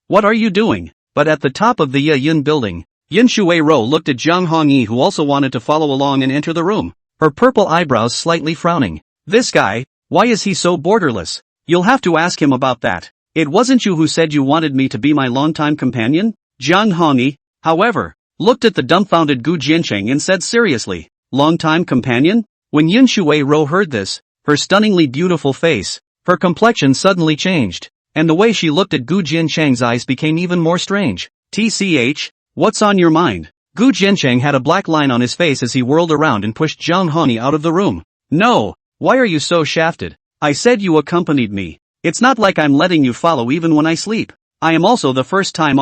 Speaker 1: What are you doing? But at the top of the Yun building, Yin Shuai-ro looked at Zhang Hongyi, who also wanted to follow along and enter the room, her purple eyebrows slightly frowning. This guy, why is he so borderless? You'll have to ask him about that. It wasn't you who said you wanted me to be my longtime companion? Zhang Hongyi, however, looked at the dumbfounded Gu Jiancheng and said seriously, longtime companion? When Yin Shuai-ro heard this, her stunningly beautiful face, her complexion suddenly changed, and the way she looked at Gu Jiancheng's eyes became even more strange. TCH, what's on your mind? Gu Jiancheng had a black line on his face as he whirled around and pushed Zhang Hongyi out of the room. No, why are you so shafted? I said you accompanied me. It's not like I'm letting you follow even when I sleep. I am also the first time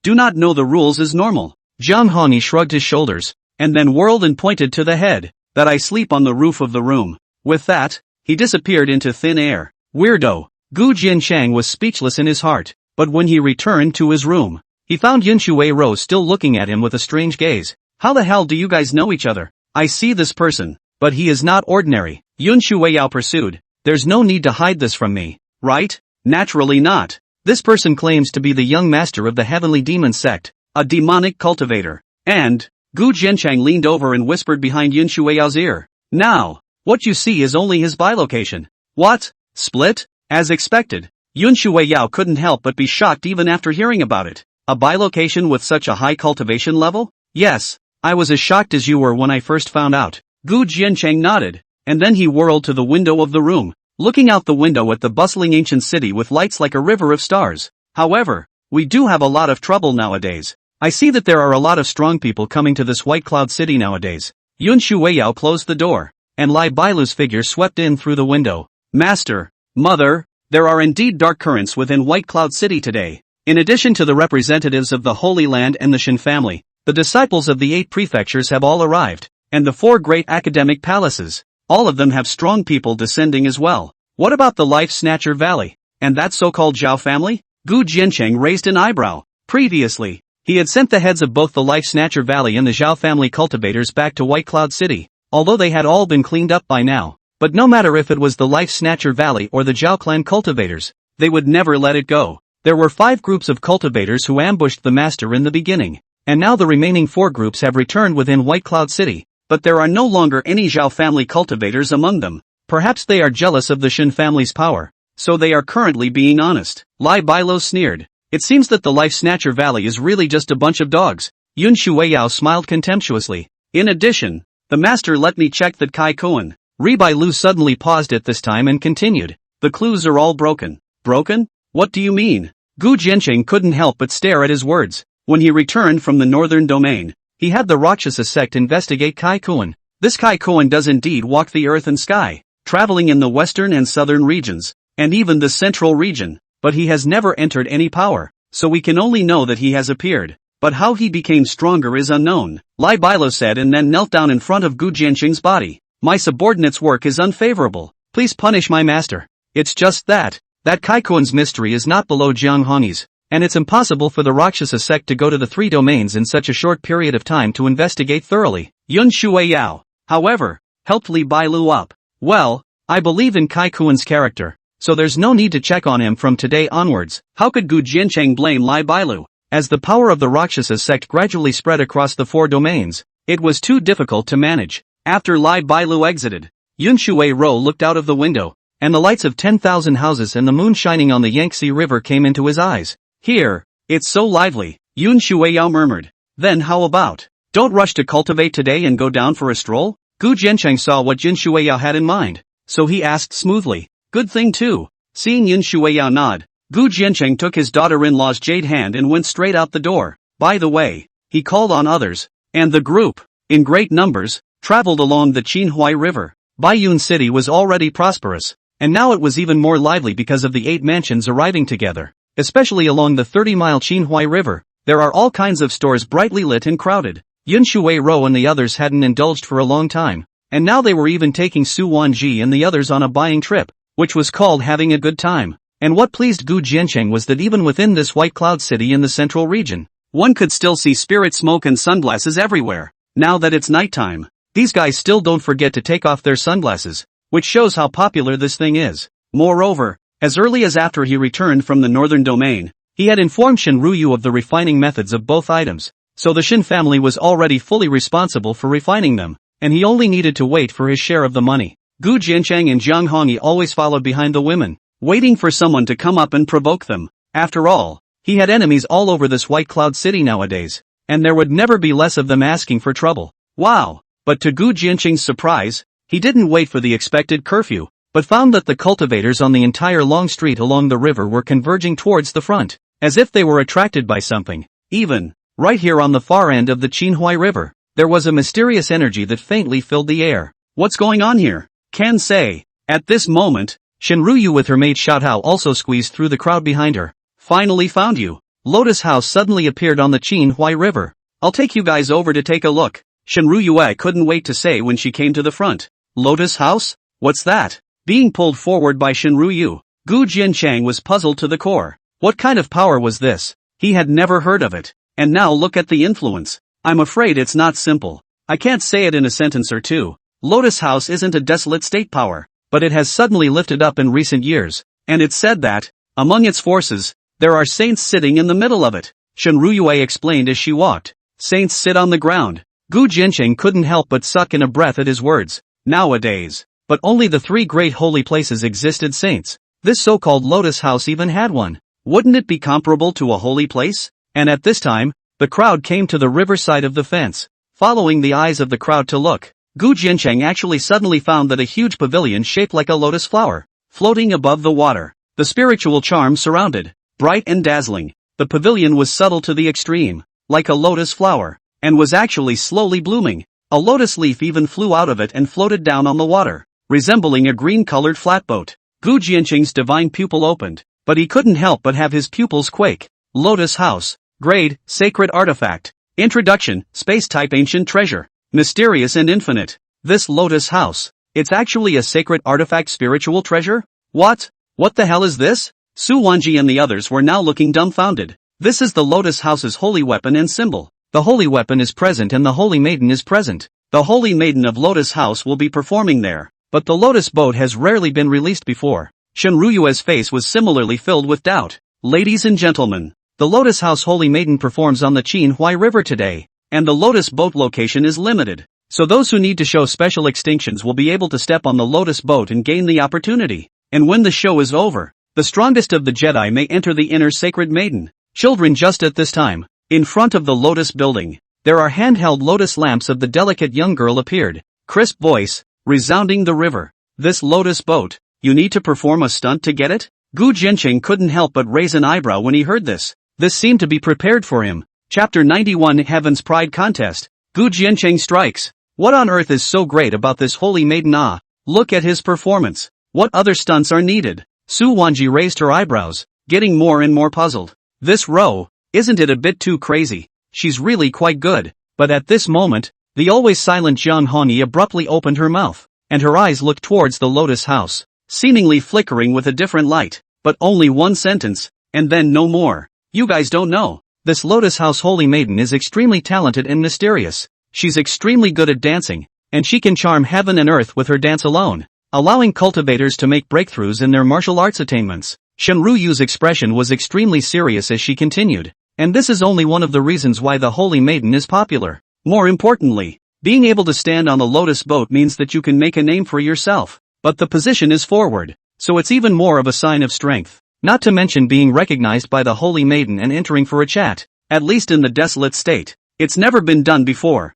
Speaker 1: do not know the rules is normal. Zhang Hongyi shrugged his shoulders, and then whirled and pointed to the head, that I sleep on the roof of the room. With that, he disappeared into thin air. Weirdo. Gu Jiancheng was speechless in his heart, but when he returned to his room, he found Yin Shuai-ro still looking at him with a strange gaze. How the hell do you guys know each other? I see this person, but he is not ordinary. Yun Shuai-yao pursued. There's no need to hide this from me, right? Naturally not. This person claims to be the young master of the Heavenly Demon Sect, a demonic cultivator. And, Gu Jiancheng leaned over and whispered behind Yin Shuai-yao's ear. Now, what you see is only his bilocation. What? Split? As expected. Yun Shuai-yao couldn't help but be shocked even after hearing about it. A bilocation with such a high cultivation level? Yes, I was as shocked as you were when I first found out. Gu Jiancheng nodded, and then he whirled to the window of the room, looking out the window at the bustling ancient city with lights like a river of stars. However, we do have a lot of trouble nowadays. I see that there are a lot of strong people coming to this White Cloud City nowadays. Yun Shuai-yao closed the door, and Lai Bailu's figure swept in through the window. Master, Mother, there are indeed dark currents within White Cloud City today. In addition to the representatives of the Holy Land and the Shin family, the disciples of the 8 prefectures have all arrived, and the 4 great academic palaces, all of them have strong people descending as well. What about the Life Snatcher Valley, and that so-called Zhao family? Gu Jiancheng raised an eyebrow. Previously, he had sent the heads of both the Life Snatcher Valley and the Zhao family cultivators back to White Cloud City, although they had all been cleaned up by now. But no matter if it was the Life Snatcher Valley or the Zhao clan cultivators, they would never let it go. There were 5 groups of cultivators who ambushed the master in the beginning, and now the remaining 4 groups have returned within White Cloud City, but there are no longer any Zhao family cultivators among them. Perhaps they are jealous of the Shin family's power, so they are currently being honest. Lai Bailu sneered. It seems that the Life Snatcher Valley is really just a bunch of dogs. Yun Shuai-yao smiled contemptuously. In addition, the master let me check that Kai Kuan. Ri Bailu suddenly paused at this time and continued. The clues are all broken. Broken? What do you mean? Gu Jiancheng couldn't help but stare at his words. When he returned from the northern domain, he had the Rakshasa sect investigate Kai Kuan. This Kai Kuan does indeed walk the earth and sky, traveling in the western and southern regions, and even the central region, but he has never entered any power, so we can only know that he has appeared. But how he became stronger is unknown, Lai Bailu said and then knelt down in front of Gu Jiancheng's body. My subordinate's work is unfavorable. Please punish my master. It's just that Kai Kuan's mystery is not below Zhang Hongyi's, and it's impossible for the Rakshasa sect to go to the 3 domains in such a short period of time to investigate thoroughly. Yun Shuai-yao, however, helped Li Bailu up. Well, I believe in Kai Kuan's character, so there's no need to check on him from today onwards. How could Gu Jiancheng blame Lai Bailu? As the power of the Rakshasa sect gradually spread across the 4 domains, it was too difficult to manage. After Lai Bailu exited, Yun Shuai-ro looked out of the window, and the lights of 10,000 houses and the moon shining on the Yangtze River came into his eyes. Here, it's so lively, Yun Shuai-yao murmured. Then how about, don't rush to cultivate today and go down for a stroll? Gu Jiancheng saw what Yun Shuai-yao had in mind, so he asked smoothly. Good thing too. Seeing Yun Shuai-yao nod, Gu Jiancheng took his daughter-in-law's jade hand and went straight out the door. By the way, he called on others, and the group, in great numbers, traveled along the Qinhuai River. Baiyun City was already prosperous, and now it was even more lively because of the 8 mansions arriving together. especially along the 30-mile Qinhuai River. There are all kinds of stores brightly lit and crowded. Yun Shuai-ro and the others hadn't indulged for a long time, and now they were even taking Su Wanji and the others on a buying trip, which was called having a good time. And what pleased Gu Jiancheng was that even within this white cloud city in the central region, one could still see spirit smoke and sunglasses everywhere. Now that it's nighttime, these guys still don't forget to take off their sunglasses, which shows how popular this thing is. Moreover, as early as after he returned from the northern domain, he had informed Shen Ruyu of the refining methods of both items, so the Shen family was already fully responsible for refining them, and he only needed to wait for his share of the money. Gu Jiancheng and Jiang Hongyi always followed behind the women, waiting for someone to come up and provoke them. After all, he had enemies all over this white cloud city nowadays, and there would never be less of them asking for trouble. Wow! But to Gu Jiancheng's surprise, he didn't wait for the expected curfew, but found that the cultivators on the entire long street along the river were converging towards the front, as if they were attracted by something. Even, right here on the far end of the Qinhuai River, there was a mysterious energy that faintly filled the air. What's going on here? Can say. At this moment, Shen Ruyu with her maid Xiaotao also squeezed through the crowd behind her. Finally found you. Lotus House suddenly appeared on the Qinhuai River. I'll take you guys over to take a look. Shen Ruyue couldn't wait to say when she came to the front. Lotus House? What's that? Being pulled forward by Shen Ruyu, Gu Jiancheng was puzzled to the core. What kind of power was this? He had never heard of it. And now look at the influence. I'm afraid it's not simple. I can't say it in a sentence or two. Lotus House isn't a desolate state power, but it has suddenly lifted up in recent years, and it's said that, among its forces, there are saints sitting in the middle of it. Shen Ruyue explained as she walked. Saints sit on the ground. Gu Jiancheng couldn't help but suck in a breath at his words. Nowadays, but only the three great holy places existed saints. This so-called Lotus House even had one. Wouldn't it be comparable to a holy place? And at this time, the crowd came to the riverside of the fence. Following the eyes of the crowd to look, Gu Jiancheng actually suddenly found that a huge pavilion shaped like a lotus flower, floating above the water. The spiritual charm surrounded, bright and dazzling. The pavilion was subtle to the extreme, like a lotus flower, and was actually slowly blooming. A lotus leaf even flew out of it and floated down on the water, resembling a green-colored flatboat. Gu Jiancheng's divine pupil opened, but he couldn't help but have his pupils quake. Lotus House. Grade, Sacred Artifact. Introduction, Space-type Ancient Treasure. Mysterious and infinite. This Lotus House. It's actually a sacred artifact spiritual treasure? What? What the hell is this? Su Wanji and the others were now looking dumbfounded. This is the Lotus House's holy weapon and symbol. The holy weapon is present and the holy maiden is present. The holy maiden of Lotus House will be performing there, but the Lotus boat has rarely been released before. Shen Ruyue's face was similarly filled with doubt. Ladies and gentlemen, the Lotus House Holy Maiden performs on the Qinhuai River today, and the Lotus boat location is limited, so those who need to show special extinctions will be able to step on the Lotus boat and gain the opportunity. And when the show is over, the strongest of the Jedi may enter the inner Sacred Maiden. Children, just at this time, in front of the Lotus building, there are handheld Lotus lamps of the delicate young girl appeared. Crisp voice, resounding the river. This Lotus boat, you need to perform a stunt to get it? Gu Jiancheng couldn't help but raise an eyebrow when he heard this. This seemed to be prepared for him. Chapter 91 Heaven's Pride Contest. Gu Jiancheng strikes. What on earth is so great about this holy maiden? Ah, look at his performance. What other stunts are needed? Su Wanji raised her eyebrows, getting more and more puzzled. This row, isn't it a bit too crazy? She's really quite good. But at this moment, the always silent Jiang Hongyi abruptly opened her mouth, and her eyes looked towards the Lotus House, seemingly flickering with a different light. But only one sentence, and then no more. You guys don't know. This Lotus House Holy Maiden is extremely talented and mysterious. She's extremely good at dancing, and she can charm heaven and earth with her dance alone, allowing cultivators to make breakthroughs in their martial arts attainments. Shen Ruyu's expression was extremely serious as she continued, and this is only one of the reasons why the Holy Maiden is popular. More importantly, being able to stand on the Lotus boat means that you can make a name for yourself, but the position is forward, so it's even more of a sign of strength. Not to mention being recognized by the Holy Maiden and entering for a chat, at least in the desolate state. It's never been done before.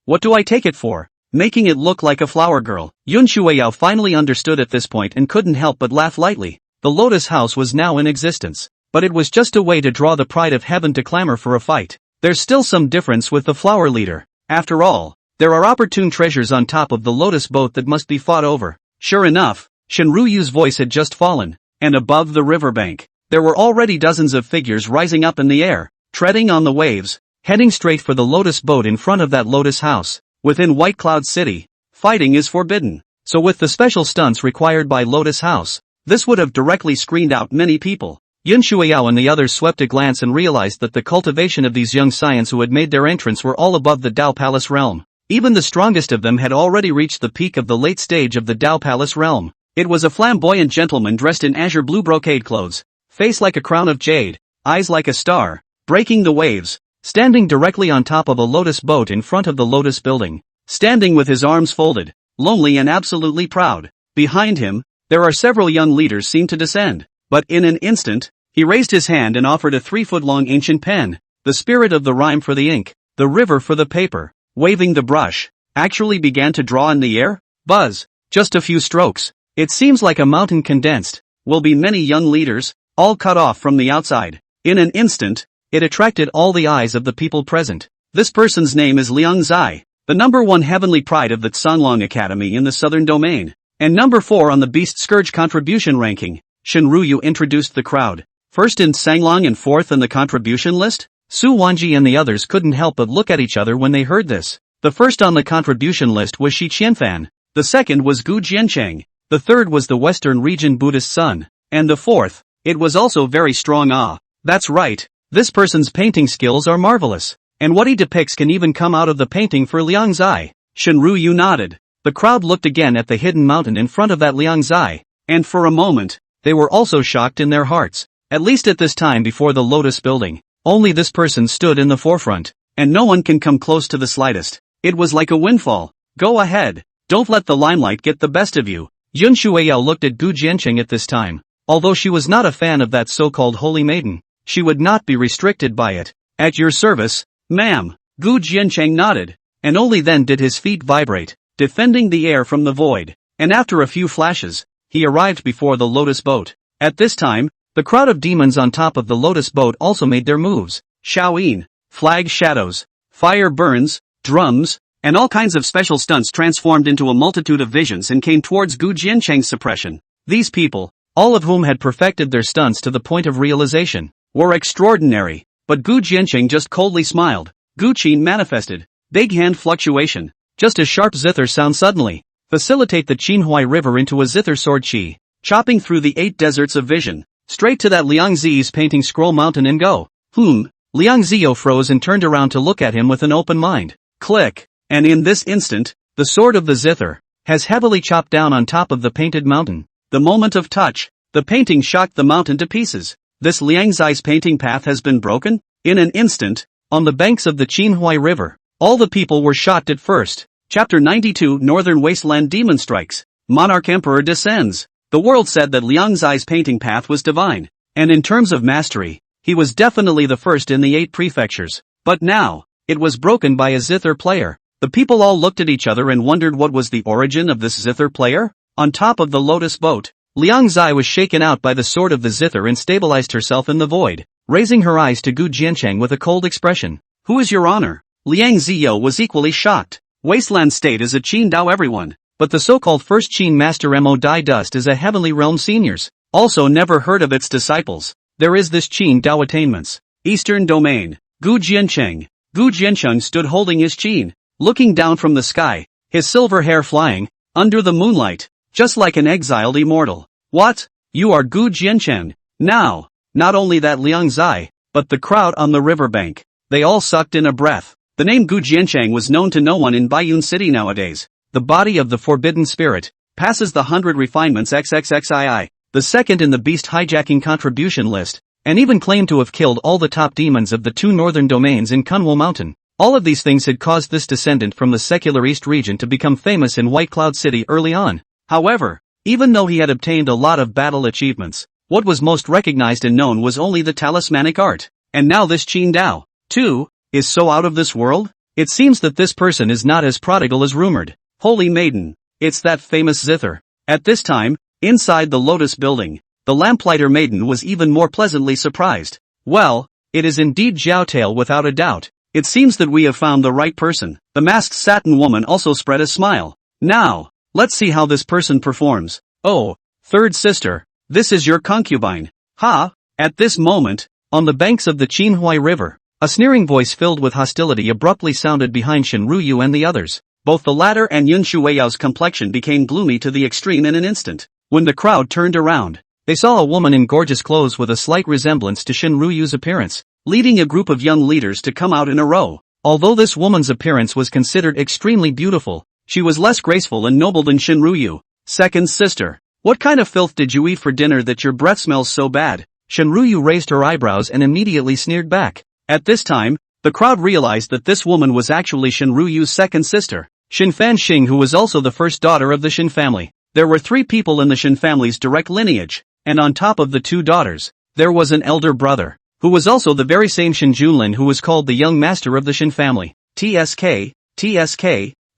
Speaker 1: What do I take it for? Making it look like a flower girl. Yun Shuiyao finally understood at this point and couldn't help but laugh lightly. The Lotus House was now in existence, but it was just a way to draw the pride of heaven to clamor for a fight. There's still some difference with the flower leader. After all, there are opportune treasures on top of the Lotus boat that must be fought over. Sure enough, Shen Ruyu's voice had just fallen. And above the riverbank, there were already dozens of figures rising up in the air, treading on the waves, heading straight for the lotus boat in front of that lotus house. Within White Cloud City, fighting is forbidden. So with the special stunts required by Lotus House, this would have directly screened out many people. Yun Shuiyao and the others swept a glance and realized that the cultivation of these young scions who had made their entrance were all above the Dao Palace realm. Even the strongest of them had already reached the peak of the late stage of the Dao Palace realm. It was a flamboyant gentleman dressed in azure blue brocade clothes, face like a crown of jade, eyes like a star, breaking the waves, standing directly on top of a lotus boat in front of the lotus building, standing with his arms folded, lonely and absolutely proud. Behind him, there are several young leaders seen to descend, but in an instant, he raised his hand and offered a 3-foot-long ancient pen, the spirit of the rhyme for the ink, the river for the paper, waving the brush, actually began to draw in the air. Buzz, just a few strokes. It seems like a mountain condensed, will be many young leaders, all cut off from the outside. In an instant, it attracted all the eyes of the people present. This person's name is Liang Zai, the #1 heavenly pride of the Tsanglong Academy in the southern domain, and #4 on the Beast Scourge contribution ranking. Shen Ruyu introduced the crowd, first in Tsanglong and fourth in the contribution list. Su Wanji and the others couldn't help but look at each other when they heard this. The first on the contribution list was Shi Qianfan, the second was Gu Jiancheng, the third was the Western Region Buddhist Sun, and the fourth, it was also very strong. That's right, this person's painting skills are marvelous. And what he depicts can even come out of the painting for Liang Zai. Shen Ruyu nodded. The crowd looked again at the hidden mountain in front of that Liang Zai, and for a moment, they were also shocked in their hearts. At least at this time before the Lotus building, only this person stood in the forefront, and no one can come close to the slightest. It was like a windfall. Go ahead, don't let the limelight get the best of you. Yun Shuiyao looked at Gu Jiancheng at this time. Although she was not a fan of that so-called holy maiden, she would not be restricted by it. At your service, ma'am. Gu Jiancheng nodded, and only then did his feet vibrate, defending the air from the void, and after a few flashes, he arrived before the lotus boat. At this time, the crowd of demons on top of the lotus boat also made their moves. Shaoyin, flag shadows, fire burns, drums, and all kinds of special stunts transformed into a multitude of visions and came towards Gu Jiancheng's suppression. These people, all of whom had perfected their stunts to the point of realization, were extraordinary. But Gu Jiancheng just coldly smiled. Gu Qin manifested. Big hand fluctuation. Just a sharp zither sound suddenly. Facilitate the Qinhuai River into a zither sword qi. Chopping through the 8 deserts of vision. Straight to that Liang Zi's painting scroll mountain and go. Liang Zio froze and turned around to look at him with an open mind. Click. And in this instant, the sword of the zither has heavily chopped down on top of the painted mountain. The moment of touch, the painting shocked the mountain to pieces. This Liang Zi's painting path has been broken? In an instant, on the banks of the Qinhuai River, all the people were shocked at first. Chapter 92 Northern Wasteland Demon Strikes. Monarch Emperor descends. The world said that Liang Zi's painting path was divine, and in terms of mastery, he was definitely the first in the 8 prefectures. But now, it was broken by a zither player. The people all looked at each other and wondered what was the origin of this zither player. On top of the lotus boat, Liang Zai was shaken out by the sword of the zither and stabilized herself in the void, raising her eyes to Gu Jiancheng with a cold expression. Who is your honor? Liang Ziyo was equally shocked. Wasteland State is a Qin Dao everyone, but the so-called first Qin Master Mo Dai Dust is a Heavenly Realm Seniors. Also never heard of its disciples. There is this Qin Dao Attainments. Eastern Domain. Gu Jiancheng. Gu Jiancheng stood holding his Qin, looking down from the sky, his silver hair flying, under the moonlight. Just like an exiled immortal. What? You are Gu Jiancheng. Now, not only that Liang Zai, but the crowd on the riverbank. They all sucked in a breath. The name Gu Jiancheng was known to no one in Baiyun City nowadays. The body of the forbidden spirit passes the 100 refinements XXXII, the second in the beast hijacking contribution list, and even claimed to have killed all the top demons of the 2 northern domains in Kunwo Mountain. All of these things had caused this descendant from the secular East region to become famous in White Cloud City early on. However, even though he had obtained a lot of battle achievements, what was most recognized and known was only the talismanic art. And now this Qin Dao, too, is so out of this world? It seems that this person is not as prodigal as rumored. Holy Maiden, it's that famous zither. At this time, inside the Lotus building, the Lamplighter Maiden was even more pleasantly surprised. Well, it is indeed Jiao Tail without a doubt. It seems that we have found the right person. The masked satin woman also spread a smile. Now, let's see how this person performs. Oh, third sister, this is your concubine. Ha, At this moment, on the banks of the Qinhuai River, a sneering voice filled with hostility abruptly sounded behind Shen Ruyu and the others. Both the latter and Yun Shuiyao's complexion became gloomy to the extreme in an instant. When the crowd turned around, they saw a woman in gorgeous clothes with a slight resemblance to Shen Ruyu's appearance, leading a group of young leaders to come out in a row. Although this woman's appearance was considered extremely beautiful, she was less graceful and noble than Shen Ruyu. Second sister, what kind of filth did you eat for dinner that your breath smells so bad? Shen Ruyu raised her eyebrows and immediately sneered back. At this time, the crowd realized that this woman was actually Shen Ruyu's second sister, Shen Fanxing, who was also the first daughter of the Shen family. There were 3 people in the Shen family's direct lineage, and on top of the 2 daughters, there was an elder brother, who was also the very same Shen Junlin who was called the young master of the Shen family. TSK,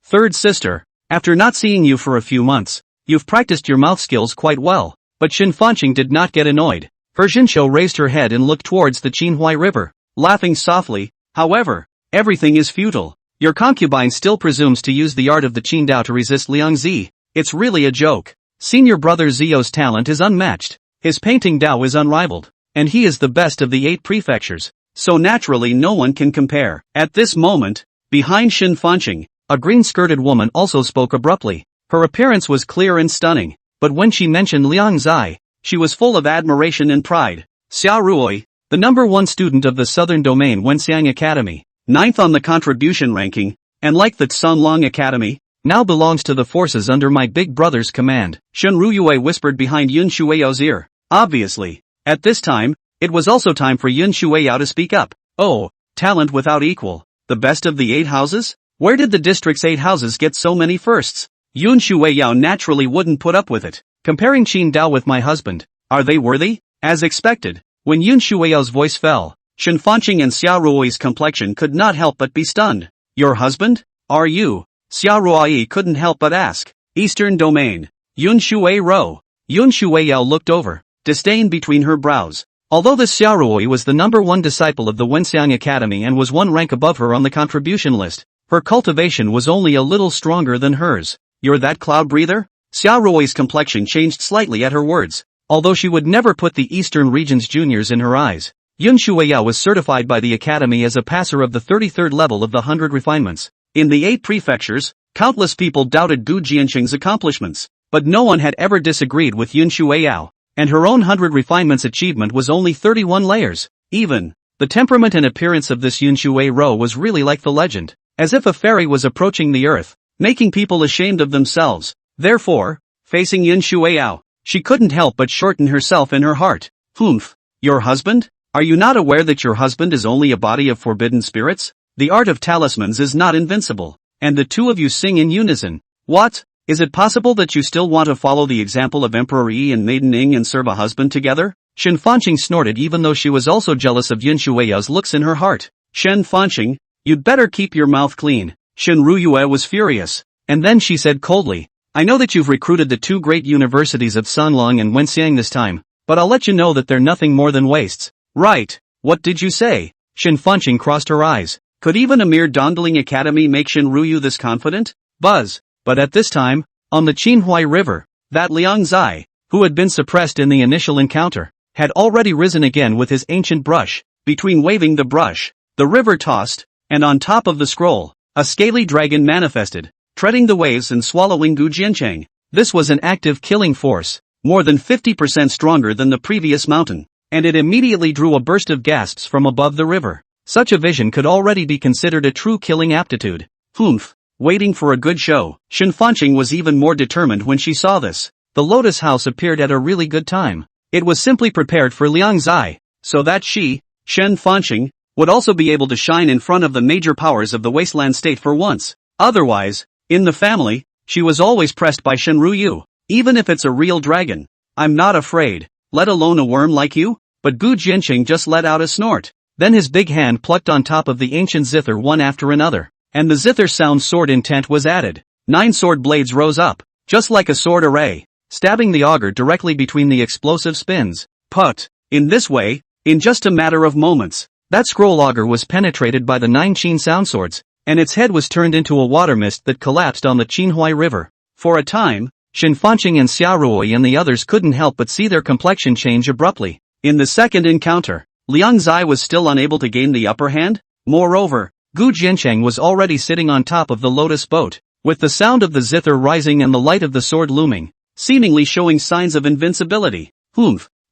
Speaker 1: third sister, after not seeing you for a few months, you've practiced your mouth skills quite well. But Shen Fanxing did not get annoyed. Her Jinsho raised her head and looked towards the Qinhuai River, laughing softly. However, everything is futile. Your concubine still presumes to use the art of the Qin Dao to resist Liang Zi. It's really a joke. Senior brother Zio's talent is unmatched. His painting Dao is unrivaled, and he is the best of the 8 prefectures, so naturally no one can compare. At this moment, behind Shen Fanxing, a green-skirted woman also spoke abruptly. Her appearance was clear and stunning, but when she mentioned Liang Zai, she was full of admiration and pride. Xia Ruoi, the number 1 student of the Southern Domain Wenxiang Academy, 9th on the contribution ranking, and like the Tsunlong Academy, now belongs to the forces under my big brother's command. Shen Ruyue whispered behind Yun Shuiyao's ear. Obviously, at this time, it was also time for Yun Shuiyao to speak up. Oh, talent without equal. The best of the 8 houses? Where did the district's 8 houses get so many firsts? Yun Shuiyao naturally wouldn't put up with it. Comparing Qin Dao with my husband, are they worthy? As expected, when Yun Shuiyao's voice fell, Shen Fanxing and Xia Ruoi's complexion could not help but be stunned. Your husband? Are you? Xia Ruoi couldn't help but ask. Eastern Domain. Yun Shui Ro. Yun Shuiyao looked over, disdain between her brows. Although this Xia Ruoi was the number 1 disciple of the Wenxiang Academy and was 1 rank above her on the contribution list, her cultivation was only a little stronger than hers. You're that cloud breather? Xia Ruoi's complexion changed slightly at her words. Although she would never put the Eastern region's juniors in her eyes, Yun Shuiyao was certified by the Academy as a passer of the 33rd level of the 100 refinements. In the 8 prefectures, countless people doubted Gu Jianqing's accomplishments, but no one had ever disagreed with Yun Shuiyao, and her own 100 refinements achievement was only 31 layers. Even, the temperament and appearance of this Yun Shui Ro was really like the legend, as if a fairy was approaching the earth, making people ashamed of themselves. Therefore, facing Yun Shuiyao, she couldn't help but shorten herself in her heart. Humph, your husband? Are you not aware that your husband is only a body of forbidden spirits? The art of talismans is not invincible, and the 2 of you sing in unison. What? Is it possible that you still want to follow the example of Emperor Yi and Maiden Ning and serve a husband together? Shen Fanxing snorted even though she was also jealous of Yun Shuiyao's looks in her heart. Shen Fanxing, you'd better keep your mouth clean. Shen Ruyue was furious, and then she said coldly, I know that you've recruited the 2 great universities of Sunlong and Wenxiang this time, but I'll let you know that they're nothing more than wastes. Right, what did you say? Shen Fanxing crossed her eyes. Could even a mere dawdling academy make Shen Ruyu this confident? Buzz. But at this time, on the Qinhuai River, that Liang Zai, who had been suppressed in the initial encounter, had already risen again with his ancient brush. Between waving the brush, the river tossed, and on top of the scroll, a scaly dragon manifested, treading the waves and swallowing Gu Jiancheng. This was an active killing force, more than 50% stronger than the previous mountain, and it immediately drew a burst of gasps from above the river. Such a vision could already be considered a true killing aptitude. Humph, waiting for a good show. Shen Fanxing was even more determined when she saw this. The Lotus House appeared at a really good time. It was simply prepared for Liang Zai, so that she, Shen Fanxing, would also be able to shine in front of the major powers of the Wasteland State for once. Otherwise, in the family, she was always pressed by Shen Ruyu. Even if it's a real dragon, I'm not afraid, let alone a worm like you? But Gu Jianqing just let out a snort. Then his big hand plucked on top of the ancient zither one after another, and the zither sound sword intent was added. 9 sword blades rose up, just like a sword array, stabbing the auger directly between the explosive spins. Put. In this way, in just a matter of moments, that scroll auger was penetrated by the 9 Qin sound swords, and its head was turned into a water mist that collapsed on the Qinhuai River. For a time, Shen Fanxing and Xia Ruoi and the others couldn't help but see their complexion change abruptly. In the second encounter, Liang Zai was still unable to gain the upper hand. Moreover, Gu Jiancheng was already sitting on top of the lotus boat, with the sound of the zither rising and the light of the sword looming, seemingly showing signs of invincibility.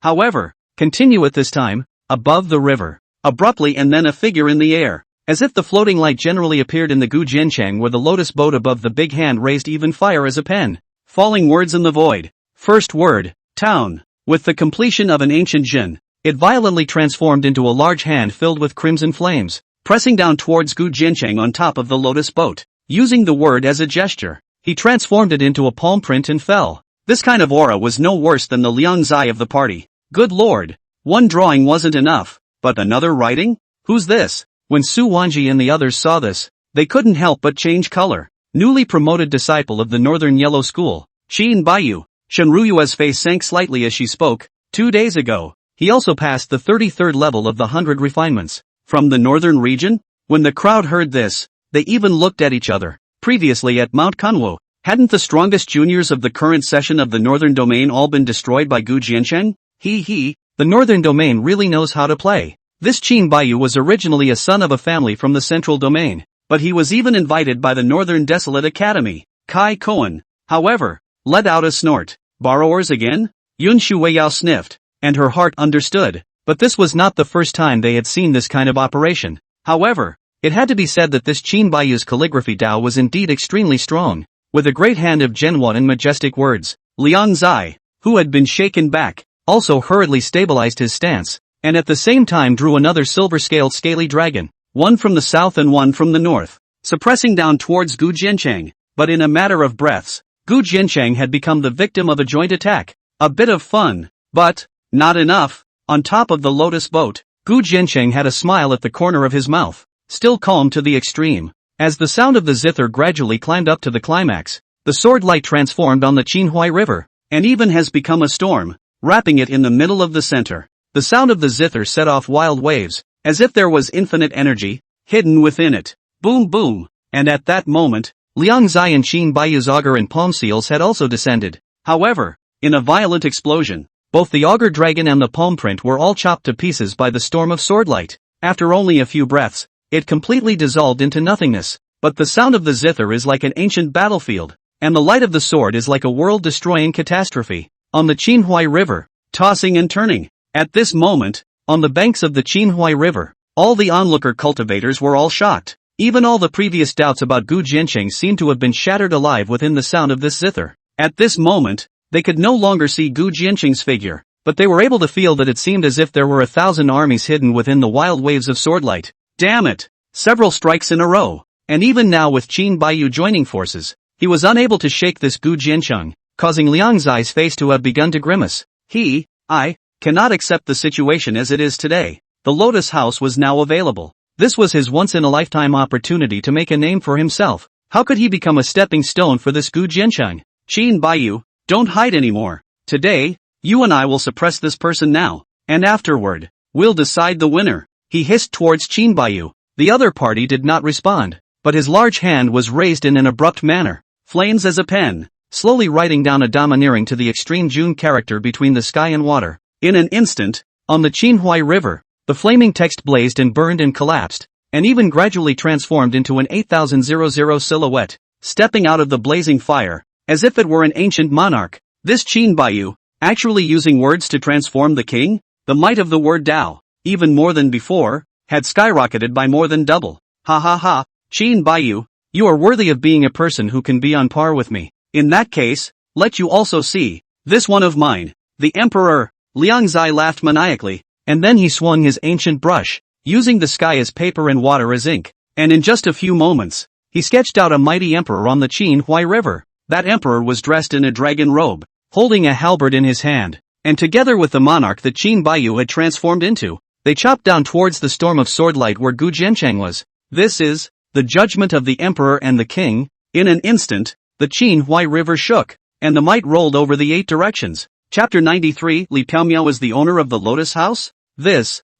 Speaker 1: However, continue at this time, above the river, abruptly, and then a figure in the air, as if the floating light generally appeared in the Gu Jiancheng, where the lotus boat above the big hand raised even fire as a pen. Falling words in the void. First word, town. With the completion of an ancient jin, it violently transformed into a large hand filled with crimson flames, pressing down towards Gu Jiancheng on top of the lotus boat. Using the word as a gesture, he transformed it into a palm print and fell. This kind of aura was no worse than the Liang Zai of the party. Good lord, one drawing wasn't enough, but another writing? Who's this? When Su Wanji and the others saw this, they couldn't help but change color. Newly promoted disciple of the Northern Yellow School, Qin Baiyu. Shenruyue's face sank slightly as she spoke. 2 days ago, he also passed the 33rd level of the 100 refinements. From the northern region? When the crowd heard this, they even looked at each other. Previously at Mount Kunwu, hadn't the strongest juniors of the current session of the Northern Domain all been destroyed by Gu Jiancheng? The Northern Domain really knows how to play. This Qin Baiyu was originally a son of a family from the Central Domain, but he was even invited by the Northern Desolate Academy. Kai Koan, however, let out a snort. Borrowers again? Yun Shuiyao sniffed, and her heart understood, but this was not the first time they had seen this kind of operation. However, it had to be said that this Qin Baiyu's calligraphy Dao was indeed extremely strong, with a great hand of Zhenhua and majestic words. Liang Zai, who had been shaken back, also hurriedly stabilized his stance, and at the same time drew another silver-scaled scaly dragon, one from the south and one from the north, suppressing down towards Gu Jiancheng. But in a matter of breaths, Gu Jiancheng had become the victim of a joint attack. A bit of fun, but not enough. On top of the lotus boat, Gu Jiancheng had a smile at the corner of his mouth, still calm to the extreme. As the sound of the zither gradually climbed up to the climax, the sword light transformed on the Qinhuai River, and even has become a storm, wrapping it in the middle of the center. The sound of the zither set off wild waves, as if there was infinite energy hidden within it. Boom boom, and at that moment, Liang Zai and Qin Baiyu's auger and palm seals had also descended. However, in a violent explosion, both the auger dragon and the palm print were all chopped to pieces by the storm of swordlight. After only a few breaths, it completely dissolved into nothingness. But the sound of the zither is like an ancient battlefield, and the light of the sword is like a world-destroying catastrophe. On the Qinhuai River, tossing and turning. At this moment, on the banks of the Qinhuai River, all the onlooker cultivators were all shocked. Even all the previous doubts about Gu Jiancheng seemed to have been shattered alive within the sound of this zither. At this moment, they could no longer see Gu Jiancheng's figure, but they were able to feel that it seemed as if there were 1,000 armies hidden within the wild waves of swordlight. Damn it! Several strikes in a row, and even now with Qin Baiyu joining forces, he was unable to shake this Gu Jiancheng, causing Liang Zai's face to have begun to grimace. I cannot accept the situation as it is today. The Lotus House was now available. This was his once-in-a-lifetime opportunity to make a name for himself. How could he become a stepping stone for this Gu Jiancheng? Qin Baiyu, don't hide anymore. Today, you and I will suppress this person now, and afterward, we'll decide the winner. He hissed towards Qin Baiyu. The other party did not respond, but his large hand was raised in an abrupt manner, flames as a pen, slowly writing down a domineering to the extreme June character between the sky and water. In an instant, on the Qinhuai River, the flaming text blazed and burned and collapsed, and even gradually transformed into an 8000 silhouette, stepping out of the blazing fire, as if it were an ancient monarch. This Qin Baiyu, actually using words to transform the king? The might of the word Dao, even more than before, had skyrocketed by more than double. Ha ha ha, Qin Baiyu, you are worthy of being a person who can be on par with me. In that case, let you also see this one of mine. The Emperor. Liang Zai laughed maniacally, and then he swung his ancient brush, using the sky as paper and water as ink, and in just a few moments, he sketched out a mighty emperor on the Qinhuai River. That emperor was dressed in a dragon robe, holding a halberd in his hand, and together with the monarch that Qin Baiyu had transformed into, they chopped down towards the storm of swordlight where Gu Jiancheng was. This is the judgment of the emperor and the king. In an instant, the Qinhuai River shook, and the might rolled over the 8 directions. Chapter 93. Li Piaomiao is the owner of the Lotus House?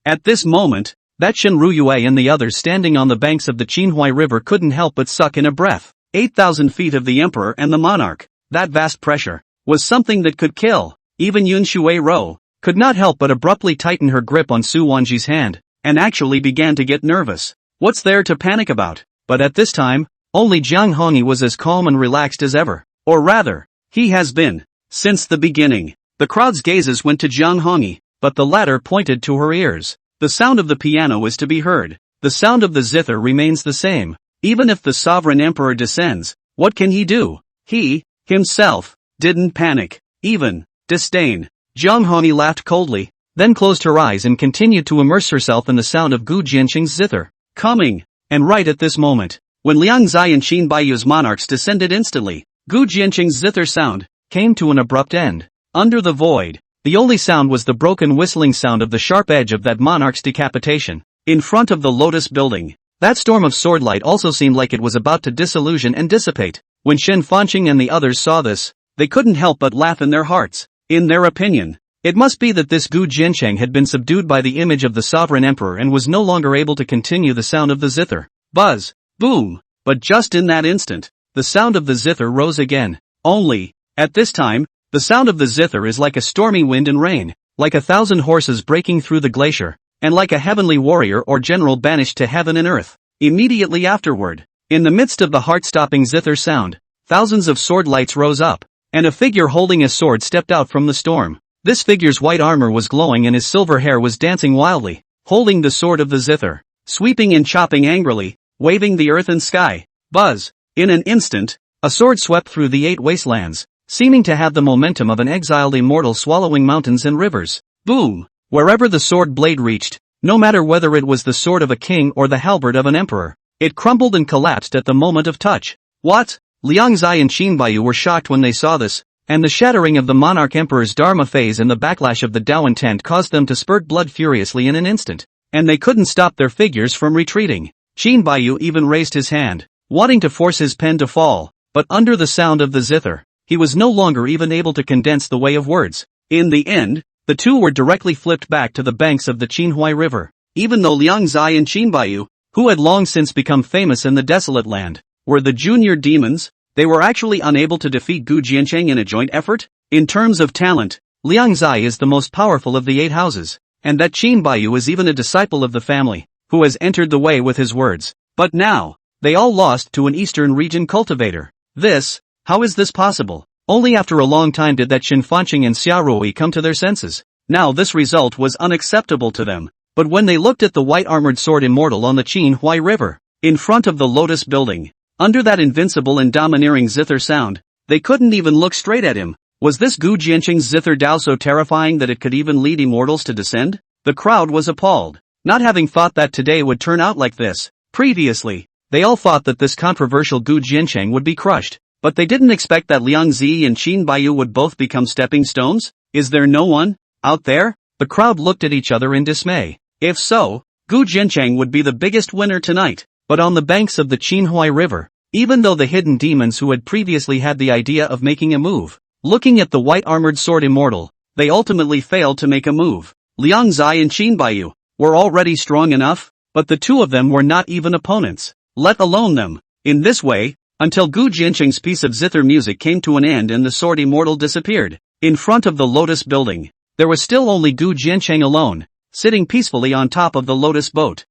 Speaker 1: At this moment, that Shenruyue and the others standing on the banks of the Qinhuai River couldn't help but suck in a breath. 8,000 feet of the emperor and the monarch. That vast pressure was something that could kill. Even Yun Shui Ro could not help but abruptly tighten her grip on Su Wanji's hand, and actually began to get nervous. What's there to panic about? But at this time, only Jiang Hongyi was as calm and relaxed as ever. Or rather, he has been, since the beginning. The crowd's gazes went to Jiang Hongyi, but the latter pointed to her ears. The sound of the piano is to be heard. The sound of the zither remains the same. Even if the sovereign emperor descends, what can he do? He, himself, didn't panic, even disdain. Jiang Hongyi laughed coldly, then closed her eyes and continued to immerse herself in the sound of Gu Jianqing's zither. Coming, and right at this moment, when Liang Zai and Qin Baiyu's monarchs descended instantly, Gu Jianqing's zither sound came to an abrupt end. Under the void, the only sound was the broken whistling sound of the sharp edge of that monarch's decapitation. In front of the Lotus building, that storm of swordlight also seemed like it was about to disillusion and dissipate. When Shen Fanqing and the others saw this, they couldn't help but laugh in their hearts. In their opinion, it must be that this Gu Jianqing had been subdued by the image of the sovereign emperor and was no longer able to continue the sound of the zither. Buzz, boom, but just in that instant, the sound of the zither rose again. Only, at this time, the sound of the zither is like a stormy wind and rain, like 1,000 horses breaking through the glacier, and like a heavenly warrior or general banished to heaven and earth. Immediately afterward, in the midst of the heart-stopping zither sound, thousands of sword lights rose up, and a figure holding a sword stepped out from the storm. This figure's white armor was glowing and his silver hair was dancing wildly, holding the sword of the zither, sweeping and chopping angrily, waving the earth and sky. Buzz! In an instant, a sword swept through the 8 wastelands, seeming to have the momentum of an exiled immortal swallowing mountains and rivers. Boom! Wherever the sword blade reached, no matter whether it was the sword of a king or the halberd of an emperor, it crumbled and collapsed at the moment of touch. What? Liang Zai and Qin Baiyu were shocked when they saw this, and the shattering of the monarch emperor's dharma phase and the backlash of the Dao intent caused them to spurt blood furiously in an instant, and they couldn't stop their figures from retreating. Qin Baiyu even raised his hand, wanting to force his pen to fall, but under the sound of the zither, he was no longer even able to condense the way of words. In the end, the two were directly flipped back to the banks of the Qinhuai River. Even though Liang Zai and Qin Baiyu, who had long since become famous in the desolate land, were the junior demons, they were actually unable to defeat Gu Jianqing in a joint effort. In terms of talent, Liang Zai is the most powerful of the 8 houses, and that Qin Baiyu is even a disciple of the family, who has entered the way with his words. But now, they all lost to an eastern region cultivator. How is this possible? Only after a long time did that Shen Fanqing and Xia Rui come to their senses. Now this result was unacceptable to them. But when they looked at the white-armored sword immortal on the Qinhuai River, in front of the Lotus building, under that invincible and domineering zither sound, they couldn't even look straight at him. Was this Gu Jianqing's zither Dao so terrifying that it could even lead immortals to descend? The crowd was appalled, not having thought that today would turn out like this. Previously, they all thought that this controversial Gu Jianqing would be crushed, but they didn't expect that Liang Zi and Qin Baiyu would both become stepping stones. Is there no one out there? The crowd looked at each other in dismay. If so, Gu Jianqing would be the biggest winner tonight. But on the banks of the Qinhuai River, even though the hidden demons who had previously had the idea of making a move, looking at the white-armored sword immortal, they ultimately failed to make a move. Liang Zai and Qin Baiyu were already strong enough, but the two of them were not even opponents, let alone them. In this way, until Gu Jianqing's piece of zither music came to an end and the sword immortal disappeared. In front of the Lotus building, there was still only Gu Jianqing alone, sitting peacefully on top of the Lotus boat.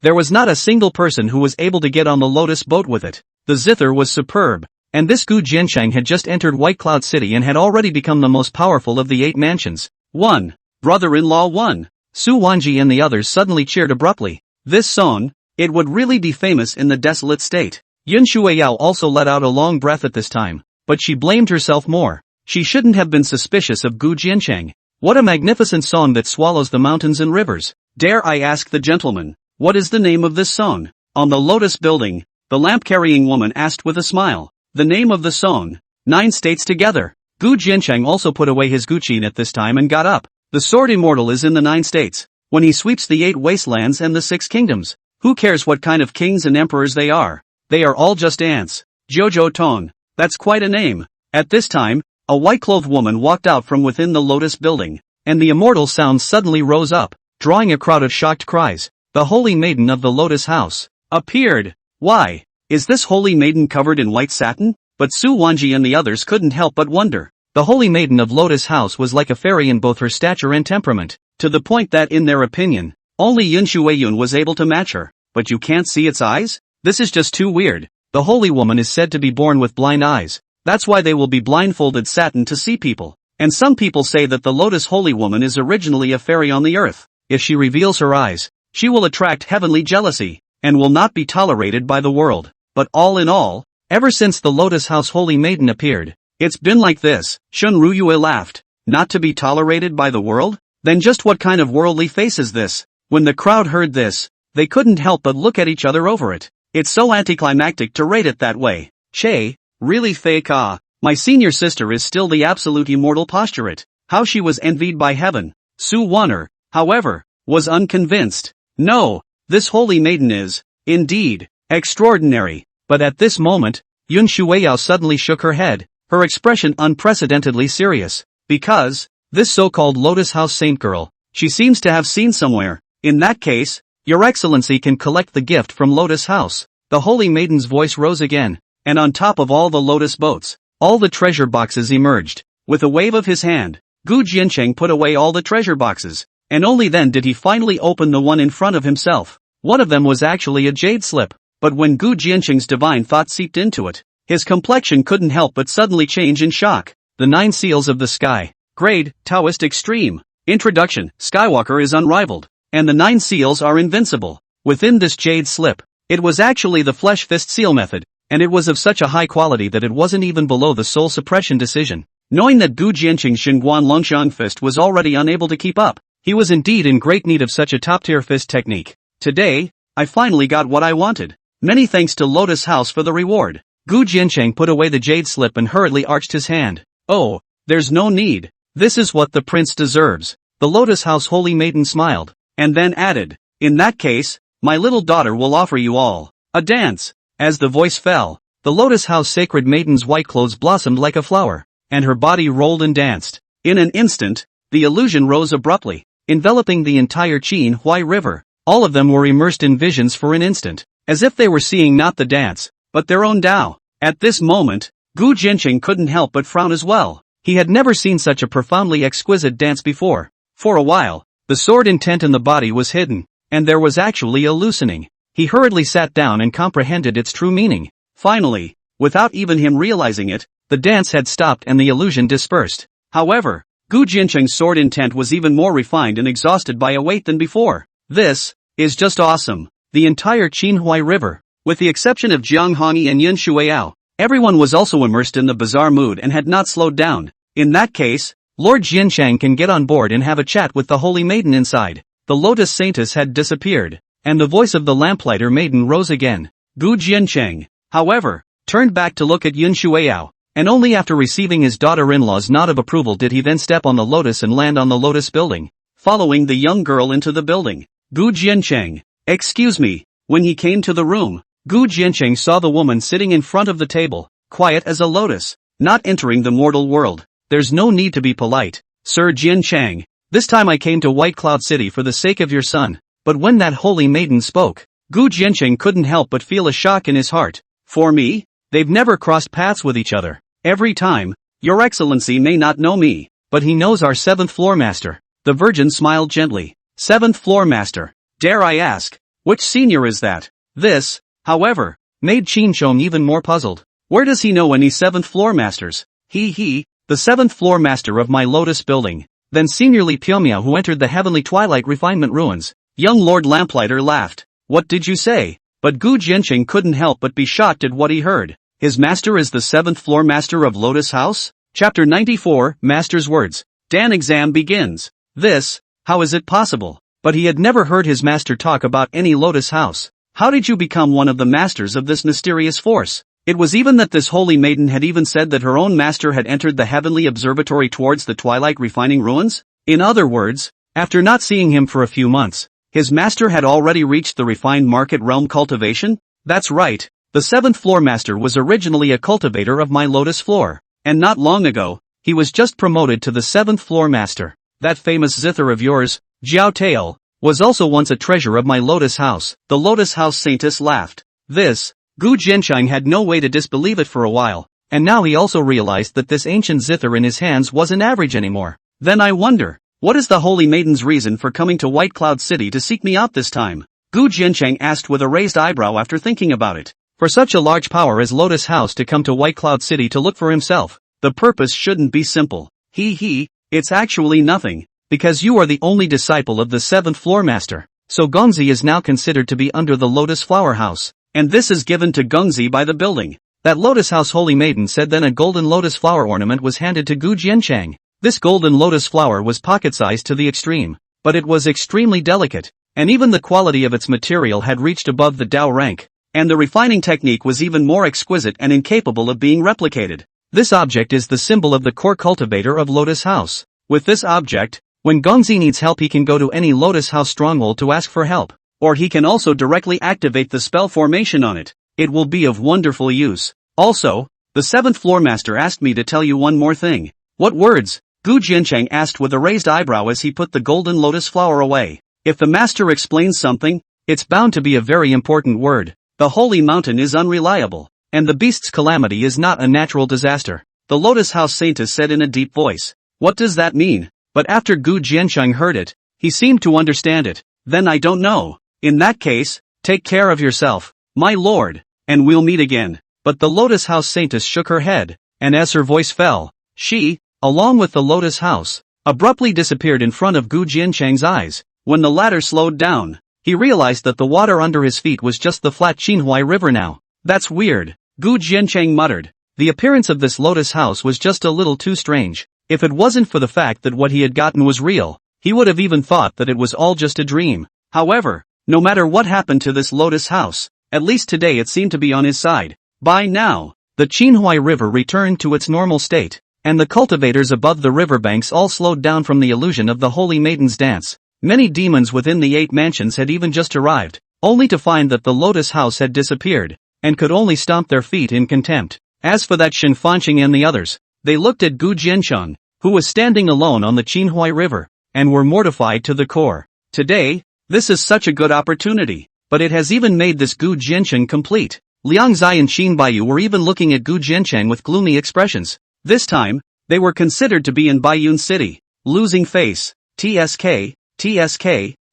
Speaker 1: There was not a single person who was able to get on the Lotus boat with it. The zither was superb, and this Gu Jianqing had just entered White Cloud City and had already become the most powerful of the 8 mansions. 1. Brother-in-law 1. Su Wanji and the others suddenly cheered abruptly. This song, it would really be famous in the desolate state. Yun Shuiyao also let out a long breath at this time, but she blamed herself more. She shouldn't have been suspicious of Gu Jianqing. What a magnificent song that swallows the mountains and rivers. Dare I ask the gentleman, what is the name of this song? On the Lotus building, the lamp-carrying woman asked with a smile. The name of the song, 9 states together. Gu Jianqing also put away his guqin at this time and got up. The sword immortal is in the 9 states. When he sweeps the 8 wastelands and the 6 kingdoms, who cares what kind of kings and emperors they are? They are all just ants. Jojo Tong, that's quite a name. At this time, a white-clothed woman walked out from within the Lotus building, and the immortal sound suddenly rose up, drawing a crowd of shocked cries. The holy maiden of the Lotus house appeared. Why, is this holy maiden covered in white satin? But Su Wanji and the others couldn't help but wonder. The holy maiden of Lotus House was like a fairy in both her stature and temperament, to the point that in their opinion, only Yun Shueyun was able to match her. But you can't see its eyes? This is just too weird. The holy woman is said to be born with blind eyes. That's why they will be blindfolded satin to see people. And some people say that the Lotus Holy Woman is originally a fairy on the earth. If she reveals her eyes, she will attract heavenly jealousy, and will not be tolerated by the world. But all in all, ever since the Lotus House Holy Maiden appeared, it's been like this. Shun Ruyue laughed. Not to be tolerated by the world? Then just what kind of worldly face is this? When the crowd heard this, they couldn't help but look at each other over it. It's so anticlimactic to rate it that way. Che, really fake ah. My senior sister is still the absolute immortal posturate. How she was envied by heaven. Su Wanner, however, was unconvinced. No, this holy maiden is, indeed, extraordinary. But at this moment, Yun Shueyao suddenly shook her head, her expression unprecedentedly serious. Because, this so-called Lotus House saint girl, she seems to have seen somewhere. In that case, Your Excellency can collect the gift from Lotus House. The holy maiden's voice rose again, and on top of all the lotus boats, all the treasure boxes emerged. With a wave of his hand, Gu Jiancheng put away all the treasure boxes, and only then did he finally open the one in front of himself. One of them was actually a jade slip, but when Gu Jiancheng's divine thought seeped into it, his complexion couldn't help but suddenly change in shock. The 9 seals of the sky. Grade, Taoist Extreme. Introduction, Skywalker is unrivaled, and the 9 seals are invincible. Within this jade slip, it was actually the flesh fist seal method, and it was of such a high quality that it wasn't even below the soul suppression decision. Knowing that Gu Jiancheng's Xingguan Longxiang fist was already unable to keep up, he was indeed in great need of such a top-tier fist technique. Today, I finally got what I wanted. Many thanks to Lotus House for the reward. Gu Jiancheng put away the jade slip and hurriedly arched his hand. Oh, there's no need. This is what the prince deserves. The Lotus House Holy Maiden smiled, and then added, in that case, my little daughter will offer you all a dance. As the voice fell, the Lotus House Sacred Maiden's white clothes blossomed like a flower, and her body rolled and danced. In an instant, the illusion rose abruptly, enveloping the entire Qin Huai River. All of them were immersed in visions for an instant, as if they were seeing not the dance, but their own Tao. At this moment, Gu Jiancheng couldn't help but frown as well. He had never seen such a profoundly exquisite dance before. For a while, the sword intent in the body was hidden, and there was actually a loosening. He hurriedly sat down and comprehended its true meaning. Finally, without even him realizing it, the dance had stopped and the illusion dispersed. However, Gu Jiancheng's sword intent was even more refined and exhausted by a weight than before. This is just awesome. The entire Qinhuai River, with the exception of Jiang Hongyi and Yun Shueyao, everyone was also immersed in the bizarre mood and had not slowed down. In that case, Lord Jiancheng can get on board and have a chat with the Holy Maiden inside. The Lotus Saintess had disappeared, and the voice of the Lamplighter Maiden rose again. Gu Jiancheng, however, turned back to look at Yun Shueyao, and only after receiving his daughter-in-law's nod of approval did he then step on the lotus and land on the lotus building, following the young girl into the building. Gu Jiancheng, excuse me. When he came to the room, Gu Jiancheng saw the woman sitting in front of the table, quiet as a lotus, not entering the mortal world. There's no need to be polite, Sir Jiancheng. This time I came to White Cloud City for the sake of your son. But when that holy maiden spoke, Gu Jiancheng couldn't help but feel a shock in his heart. For me? They've never crossed paths with each other. Every time, Your Excellency may not know me, but he knows our 7th floor master. The Virgin smiled gently. 7th floor master. Dare I ask, which senior is that? This, however, made Qin Chong even more puzzled. Where does he know any 7th floor masters? He, the 7th floor master of my lotus building. Then Senior Li Piumiao, who entered the heavenly twilight refinement ruins. Young Lord Lamplighter laughed. What did you say? But Gu Jiancheng couldn't help but be shocked at what he heard. His master is the 7th floor master of Lotus House? Chapter 94, Master's Words. Dan exam begins. This, how is it possible? But he had never heard his master talk about any Lotus House. How did you become one of the masters of this mysterious force? It was even that this holy maiden had even said that her own master had entered the heavenly observatory towards the twilight refining ruins? In other words, after not seeing him for a few months, his master had already reached the refined market realm cultivation? That's right, the 7th floor master was originally a cultivator of my lotus floor, and not long ago, he was just promoted to the 7th floor master. That famous zither of yours, Jiao Tail, was also once a treasure of my lotus house. The Lotus House Saintess laughed. This, Gu Jiancheng had no way to disbelieve it for a while, and now he also realized that this ancient zither in his hands wasn't average anymore. Then I wonder, what is the Holy Maiden's reason for coming to White Cloud City to seek me out this time? Gu Jiancheng asked with a raised eyebrow after thinking about it. For such a large power as Lotus House to come to White Cloud City to look for himself, the purpose shouldn't be simple. It's actually nothing, because you are the only disciple of the 7th floor master. So Gongzi is now considered to be under the Lotus Flower House, and this is given to Gongzi by the building. That Lotus House Holy Maiden said. Then a golden lotus flower ornament was handed to Gu Jiancheng. This golden lotus flower was pocket-sized to the extreme, but it was extremely delicate, and even the quality of its material had reached above the Dao rank, and the refining technique was even more exquisite and incapable of being replicated. This object is the symbol of the core cultivator of Lotus House. With this object, when Gongzi needs help, he can go to any Lotus House stronghold to ask for help, or he can also directly activate the spell formation on it. It will be of wonderful use. Also, the 7th floor master asked me to tell you one more thing. What words? Gu Jiancheng asked with a raised eyebrow as he put the golden lotus flower away. If the master explains something, it's bound to be a very important word. The holy mountain is unreliable, and the beast's calamity is not a natural disaster. The Lotus House Saintess said in a deep voice. What does that mean? But after Gu Jiancheng heard it, he seemed to understand it. Then I don't know. In that case, take care of yourself, my lord, and we'll meet again. But the Lotus House Saintess shook her head, and as her voice fell, she, along with the Lotus House, abruptly disappeared in front of Gu Jiancheng's eyes. When the latter slowed down, he realized that the water under his feet was just the flat Qinhuai River now. That's weird, Gu Jiancheng muttered. The appearance of this Lotus House was just a little too strange. If it wasn't for the fact that what he had gotten was real, he would have even thought that it was all just a dream. However, no matter what happened to this Lotus House, at least today it seemed to be on his side. By now, the Qinhuai River returned to its normal state, and the cultivators above the riverbanks all slowed down from the illusion of the Holy Maiden's dance. Many demons within the 8 mansions had even just arrived, only to find that the Lotus House had disappeared, and could only stomp their feet in contempt. As for that Shen Fanqing and the others, they looked at Gu Jiancheng, who was standing alone on the Qinhuai River, and were mortified to the core. Today, this is such a good opportunity, but it has even made this Gu Jiancheng complete. Liang Zai and Qin Baiyu were even looking at Gu Jiancheng with gloomy expressions. This time, they were considered to be in Baiyun City. Losing face, TSK,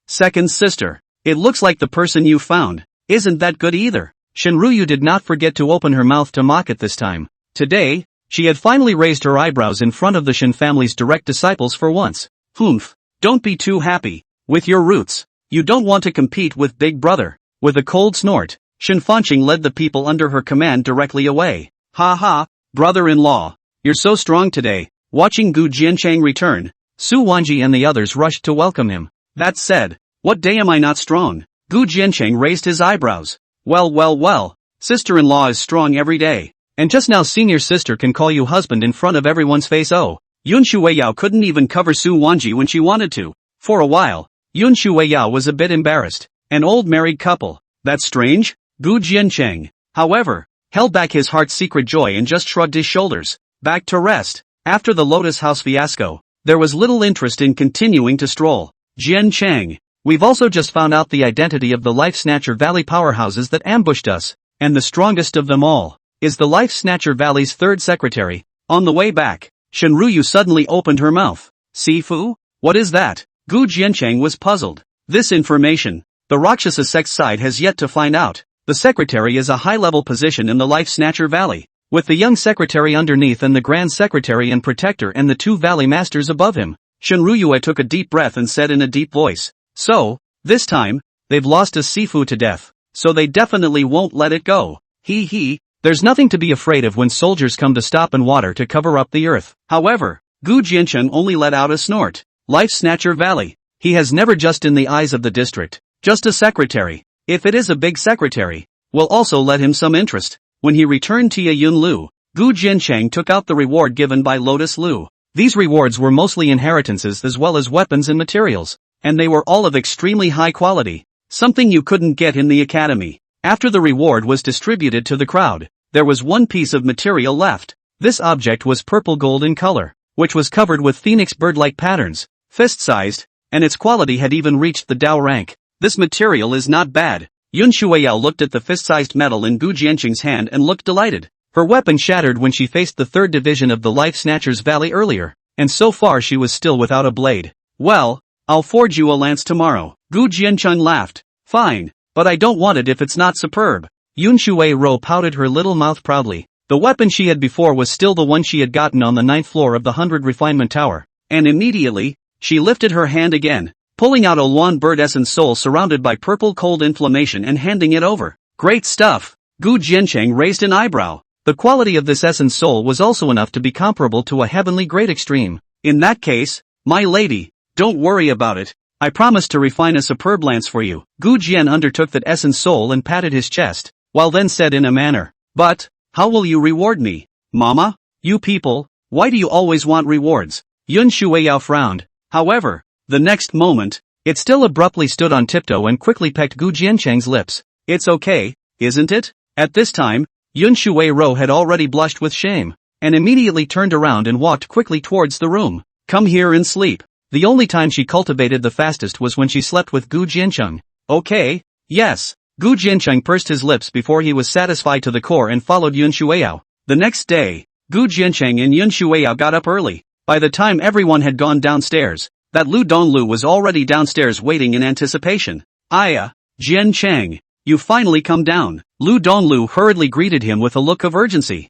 Speaker 1: second sister. It looks like the person you found isn't that good either. Shenruyu did not forget to open her mouth to mock at this time. Today, she had finally raised her eyebrows in front of the Shen family's direct disciples for once. Humph, don't be too happy with your roots. You don't want to compete with Big Brother. With a cold snort, Shen Fanqing led the people under her command directly away. Ha ha, brother-in-law, you're so strong today. Watching Gu Jiancheng return, Su Wanji and the others rushed to welcome him. That said, what day am I not strong? Gu Jiancheng raised his eyebrows. Well, sister-in-law is strong every day. And just now senior sister can call you husband in front of everyone's face. Oh, Yun Shueiyao couldn't even cover Su Wanji when she wanted to. For a while, Yun Shueiyao was a bit embarrassed. An old married couple. That's strange? Gu Jiancheng, however, held back his heart's secret joy and just shrugged his shoulders. Back to rest. After the Lotus House fiasco, there was little interest in continuing to stroll. Jiancheng, we've also just found out the identity of the Life Snatcher Valley powerhouses that ambushed us, and the strongest of them all is the Life Snatcher Valley's 3rd secretary. On the way back, Shenruyu suddenly opened her mouth. Sifu? What is that? Gu Jiancheng was puzzled. This information, the Rakshasa sect side has yet to find out. The secretary is a high-level position in the Life Snatcher Valley, with the young secretary underneath and the grand secretary and protector and the 2 valley masters above him. Shenruyue took a deep breath and said in a deep voice. So, this time, they've lost a Sifu to death, so they definitely won't let it go. There's nothing to be afraid of when soldiers come to stop and water to cover up the earth. However, Gu Jiancheng only let out a snort. Life Snatcher Valley. He has never just in the eyes of the district, just a secretary. If it is a big secretary, we'll also let him some interest. When he returned to Yun Lu, Gu Jiancheng took out the reward given by Lotus Lu. These rewards were mostly inheritances as well as weapons and materials, and they were all of extremely high quality, something you couldn't get in the academy. After the reward was distributed to the crowd, there was one piece of material left. This object was purple gold in color, which was covered with phoenix bird-like patterns, fist-sized, and its quality had even reached the Dao rank. This material is not bad. Yun Shueiyao looked at the fist-sized metal in Gu Jiancheng's hand and looked delighted. Her weapon shattered when she faced the 3rd division of the Life Snatchers Valley earlier, and so far she was still without a blade. Well, I'll forge you a lance tomorrow. Gu Jiancheng laughed. Fine, but I don't want it if it's not superb. Yun Shuai-ro pouted her little mouth proudly. The weapon she had before was still the one she had gotten on the 9th floor of the 100 Refinement Tower, and immediately, she lifted her hand again, pulling out a Luan bird essence soul surrounded by purple cold inflammation and handing it over. Great stuff! Gu Jiancheng raised an eyebrow. The quality of this essence soul was also enough to be comparable to a heavenly great extreme. In that case, my lady, don't worry about it. I promise to refine a superb lance for you. Gu Jian undertook that essence soul and patted his chest, while then said in a manner, but, how will you reward me? Mama? You people, why do you always want rewards? Yun Shuiyao frowned. However, the next moment, it still abruptly stood on tiptoe and quickly pecked Gu Jiancheng's lips. It's okay, isn't it? At this time, Yun Shuai-ro had already blushed with shame, and immediately turned around and walked quickly towards the room. Come here and sleep. The only time she cultivated the fastest was when she slept with Gu Jiancheng. Okay, yes. Gu Jiancheng pursed his lips before he was satisfied to the core and followed Yun Shuiyao. The next day, Gu Jiancheng and Yun Shuiyao got up early. By the time everyone had gone downstairs, that Lu Donglu was already downstairs waiting in anticipation. Aya, Jiancheng, you finally come down. Lu Donglu hurriedly greeted him with a look of urgency.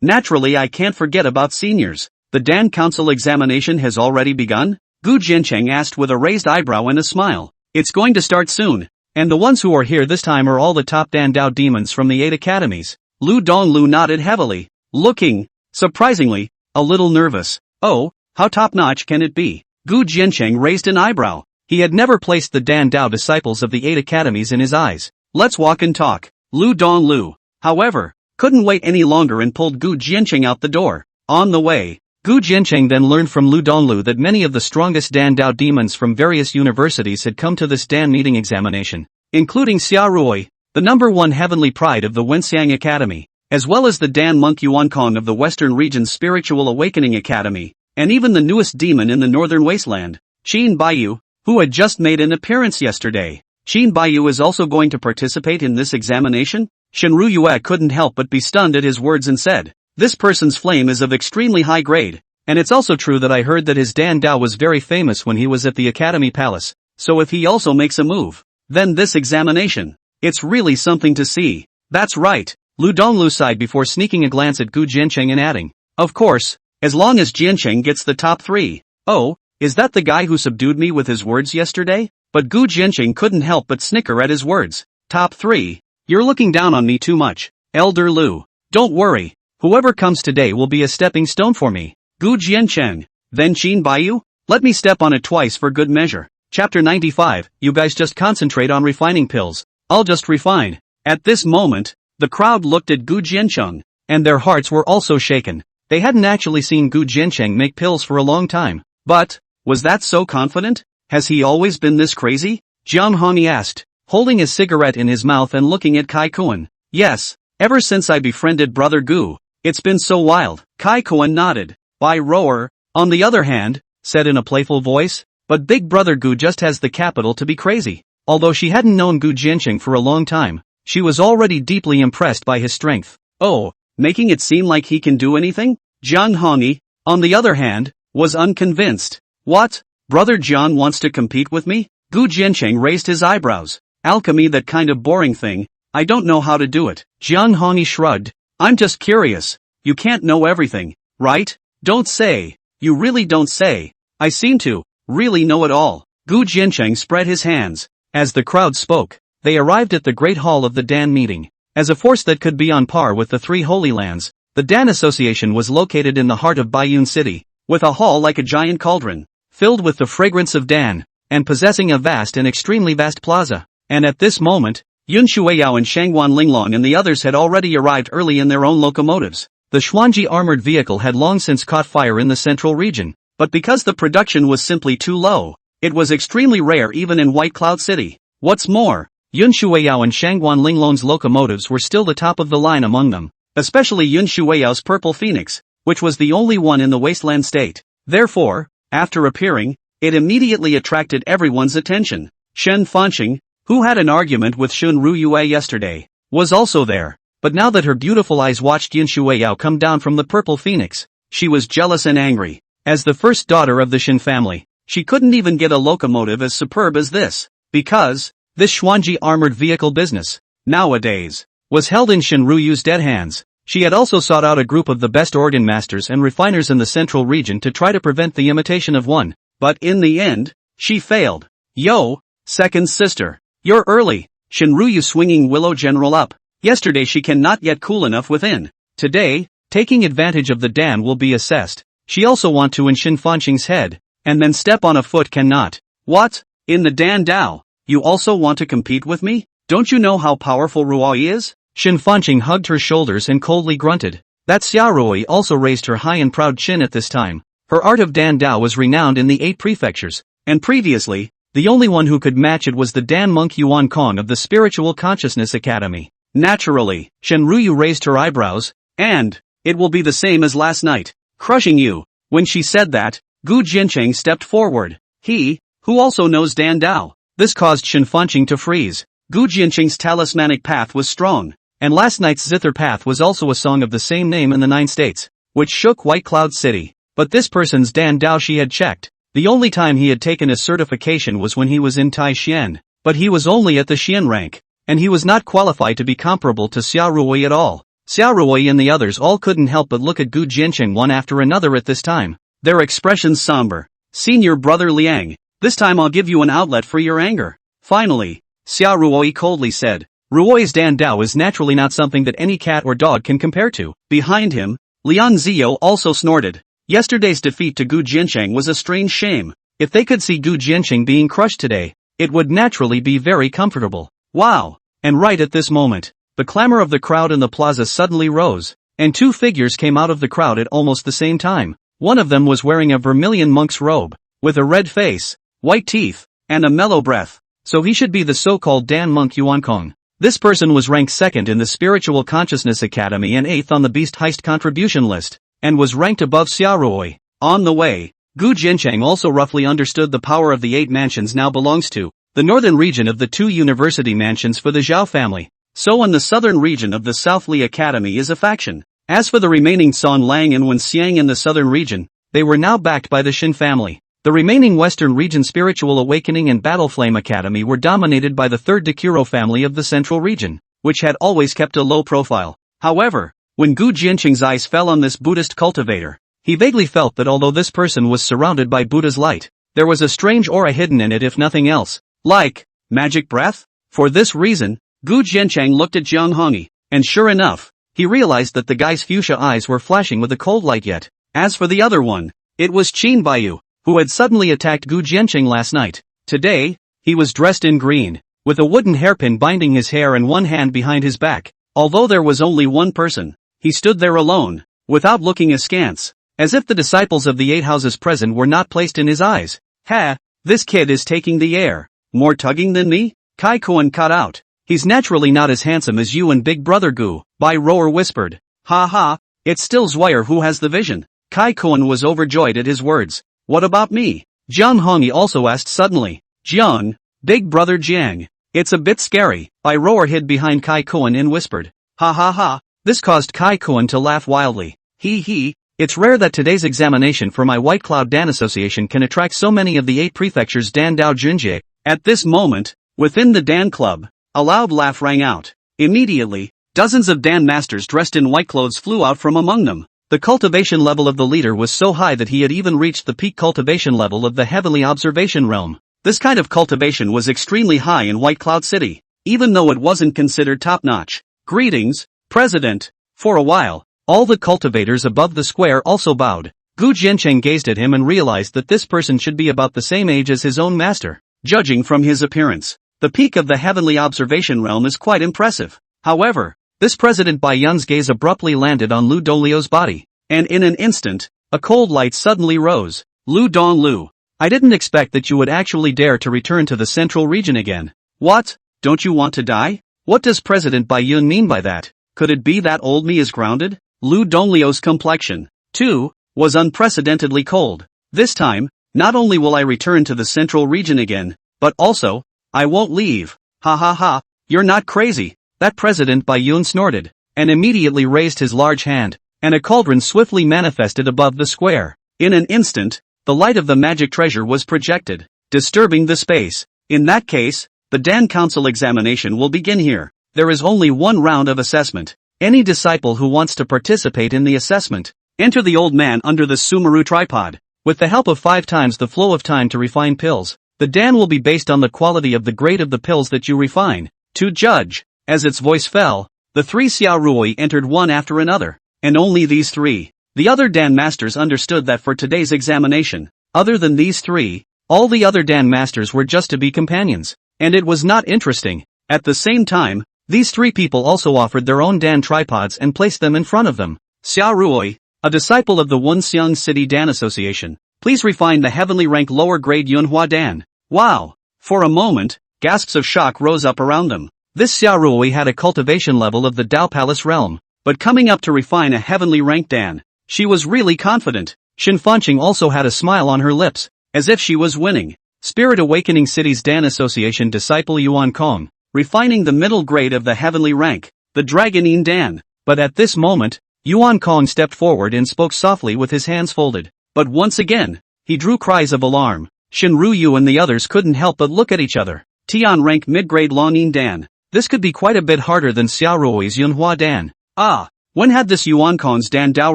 Speaker 1: Naturally I can't forget about seniors. The Dan Council examination has already begun? Gu Jiancheng asked with a raised eyebrow and a smile. It's going to start soon, and the ones who are here this time are all the top Dan Dao demons from the 8 academies. Lu Donglu nodded heavily, looking, surprisingly, a little nervous. Oh, how top-notch can it be? Gu Jiancheng raised an eyebrow. He had never placed the Dan Dao disciples of the 8 academies in his eyes. Let's walk and talk. Lu Donglu, however, couldn't wait any longer and pulled Gu Jiancheng out the door. On the way, Gu Jiancheng then learned from Lu Donglu that many of the strongest Dan Dao demons from various universities had come to this Dan meeting examination, including Xia Ruoi, the #1 heavenly pride of the Wenxiang Academy, as well as the Dan Monk Yuan Kong of the Western Region's Spiritual Awakening Academy, and even the newest demon in the Northern Wasteland, Qin Baiyu, who had just made an appearance yesterday. Qin Baiyu is also going to participate in this examination? Shenru Yue couldn't help but be stunned at his words and said, this person's flame is of extremely high grade, and it's also true that I heard that his Dan Dao was very famous when he was at the Academy Palace, so if he also makes a move, then this examination, it's really something to see. That's right, Lu Donglu sighed before sneaking a glance at Gu Jiancheng and adding, of course, as long as Jiancheng gets the top 3. Oh, is that the guy who subdued me with his words yesterday? But Gu Jiancheng couldn't help but snicker at his words. Top 3? You're looking down on me too much, Elder Lu. Don't worry. Whoever comes today will be a stepping stone for me. Gu Jiancheng, then Qin Baiyu? Let me step on it twice for good measure. Chapter 95, you guys just concentrate on refining pills. I'll just refine. At this moment, the crowd looked at Gu Jiancheng, and their hearts were also shaken. They hadn't actually seen Gu Jiancheng make pills for a long time. But, was that so confident? Has he always been this crazy? Jiang Hongyi asked, holding his cigarette in his mouth and looking at Kai Kuan. Yes, ever since I befriended Brother Gu. It's been so wild. Kai Kuan nodded. By roar, on the other hand, said in a playful voice, but Big Brother Gu just has the capital to be crazy. Although she hadn't known Gu Jiancheng for a long time, she was already deeply impressed by his strength. Oh, making it seem like he can do anything? Jiang Hongyi, on the other hand, was unconvinced. What? Brother Jiang wants to compete with me? Gu Jiancheng raised his eyebrows. Alchemy, that kind of boring thing, I don't know how to do it. Jiang Hongyi shrugged. I'm just curious. You can't know everything, right? Don't say. You really don't say. I seem to really know it all. Gu Jiancheng spread his hands. As the crowd spoke, they arrived at the Great Hall of the Dan meeting. As a force that could be on par with the 3 Holy Lands, the Dan Association was located in the heart of Baiyun City, with a hall like a giant cauldron, filled with the fragrance of Dan, and possessing a vast and extremely vast plaza. And at this moment, Yun Shuiyao and Shangwan Linglong and the others had already arrived early in their own locomotives. The Xuanji armored vehicle had long since caught fire in the central region, but because the production was simply too low, it was extremely rare even in White Cloud City. What's more, Yun Shuiyao and Shangwan Linglong's locomotives were still the top of the line among them, especially Yun Shuiyao's Purple Phoenix, which was the only one in the Wasteland State. Therefore, after appearing, it immediately attracted everyone's attention. Shen Fanqing, who had an argument with Shun Ruyue yesterday, was also there. but now that her beautiful eyes watched Yin Shueyao come down from the purple phoenix, she was jealous and angry. As the first daughter of the Shin family, she couldn't even get a locomotive as superb as this, because this Xuanji armored vehicle business, nowadays, was held in Shinryu's dead hands. She had also sought out a group of the best organ masters and refiners in the central region to try to prevent the imitation of one, but in the end, she failed. Yo, second sister, you're early. Shinryu swinging Willow General up. Yesterday she cannot yet cool enough within. Today, taking advantage of the Dan will be assessed. She also want to in Shin Fanqing's head, and then step on a foot cannot. What? In the Dan Dao, you also want to compete with me? Don't you know how powerful Ruoi is? Shin Fanqing hugged her shoulders and coldly grunted. That Xia Ruoi also raised her high and proud chin at this time. Her art of Dan Dao was renowned in the 8 prefectures, and previously, the only one who could match it was the Dan monk Yuan Kong of the Spiritual Consciousness Academy. Naturally, Shenryu raised her eyebrows, and it will be the same as last night, crushing you. When she said that, Gu Jincheng stepped forward. He, who also knows Dan Dao. This caused Shin Fanqing to freeze. Gu Jincheng's talismanic path was strong, and last night's Zither path was also a song of the same name in the 9 states, which shook White Cloud City. But this person's Dan Dao she had checked. The only time he had taken a certification was when he was in Tai Xian, but he was only at the Xian rank, and he was not qualified to be comparable to Xia Ruoi at all. Xia Ruoi and the others all couldn't help but look at Gu Jincheng one after another at this time, their expressions somber. Senior brother Liang, this time I'll give you an outlet for your anger. Finally, Xia Ruoi coldly said, Ruoi's Dan Dao is naturally not something that any cat or dog can compare to. Behind him, Liang Ziyou also snorted. Yesterday's defeat to Gu Jincheng was a strange shame. If they could see Gu Jincheng being crushed today, it would naturally be very comfortable. Wow! And right at this moment, the clamor of the crowd in the plaza suddenly rose, and 2 figures came out of the crowd at almost the same time. One of them was wearing a vermilion monk's robe, with a red face, white teeth, and a mellow breath, so he should be the so-called Dan monk Yuan Kong. This person was ranked 2nd in the Spiritual Consciousness Academy and 8th on the Beast Heist contribution list, and was ranked above Xia Ruoi. On the way, Gu Jincheng also roughly understood the power of the 8 mansions now belongs to the northern region of the 2 university mansions for the Zhao family. So in the southern region of the South Li Academy is a faction. As for the remaining San Lang and Wen Xiang in the southern region, they were now backed by the Shin family. The remaining western region Spiritual Awakening and Battleflame Academy were dominated by the 3rd Dekuro family of the central region, which had always kept a low profile. However, when Gu Jincheng's eyes fell on this Buddhist cultivator, he vaguely felt that although this person was surrounded by Buddha's light, there was a strange aura hidden in it if nothing else. Like magic breath? For this reason, Gu Jincheng looked at Jiang Hongyi, and sure enough, he realized that the guy's fuchsia eyes were flashing with a cold light yet. As for the other one, it was Qin Baiyu, who had suddenly attacked Gu Jincheng last night. Today, he was dressed in green, with a wooden hairpin binding his hair and one hand behind his back. Although there was only one person, he stood there alone, without looking askance, as if the disciples of the 8 houses present were not placed in his eyes. Ha! This kid is taking the air. More tugging than me? Kai Kuan cut out. He's naturally not as handsome as you and Big Brother Gu, Bai Rower whispered. Ha ha, it's still Zwire who has the vision. Kai Kuan was overjoyed at his words. What about me? Jiang Hongyi also asked suddenly. Jiang, Big Brother Jiang. It's a bit scary. Bai Rower hid behind Kai Kuan and whispered. Ha ha ha. This caused Kai Kuan to laugh wildly. He. It's rare that today's examination for my White Cloud Dan Association can attract so many of the 8 prefectures Dan Dao Junjie. At this moment, within the Dan Club, a loud laugh rang out. Immediately, dozens of Dan masters dressed in white clothes flew out from among them. The cultivation level of the leader was so high that he had even reached the peak cultivation level of the heavenly observation realm. This kind of cultivation was extremely high in White Cloud City, even though it wasn't considered top-notch. Greetings, President. For a while, all the cultivators above the square also bowed. Gu Jincheng gazed at him and realized that this person should be about the same age as his own master. Judging from his appearance, the peak of the heavenly observation realm is quite impressive. However, this President Bai Yun's gaze abruptly landed on Lu Donglio's body, and in an instant, a cold light suddenly rose. Lu Donglu, I didn't expect that you would actually dare to return to the central region again. What? Don't you want to die? What does President Bai Yun mean by that? Could it be that old me is grounded? Lu Donglio's complexion, too, was unprecedentedly cold. This time, not only will I return to the central region again, but also, I won't leave. Ha ha ha, you're not crazy. That President Bai Yun snorted. and immediately raised his large hand, and a cauldron swiftly manifested above the square. In an instant, the light of the magic treasure was projected, disturbing the space. In that case, the Dan Council examination will begin here. There is only one round of assessment. Any disciple who wants to participate in the assessment, enter the old man under the Sumeru tripod. With the help of 5 times the flow of time to refine pills, the Dan will be based on the quality of the grade of the pills that you refine. To judge, as its voice fell, the 3 Xiaoruoi entered one after another, and only these 3. The other Dan masters understood that for today's examination, other than these 3, all the other Dan masters were just to be companions, and it was not interesting. At the same time, these 3 people also offered their own Dan tripods and placed them in front of them. Xiaoruoi, a disciple of the Wunxiang City Dan Association, please refine the heavenly rank lower grade Yunhua Dan. Wow! For a moment, gasps of shock rose up around them. This Xiaoruoi had a cultivation level of the Dao Palace realm, but coming up to refine a heavenly rank Dan, she was really confident. Xin Fanqing also had a smile on her lips, as if she was winning. Spirit Awakening City's Dan Association disciple Yuan Kong, refining the middle grade of the heavenly rank, the Dragonine Dan. But at this moment, Yuan Kong stepped forward and spoke softly with his hands folded. But once again, he drew cries of alarm. Shin Ruyu and the others couldn't help but look at each other. Tian rank mid-grade Longnine Dan. This could be quite a bit harder than Xiaoruoi's Yunhua Dan. Ah, when had this Yuan Kong's Dan Dao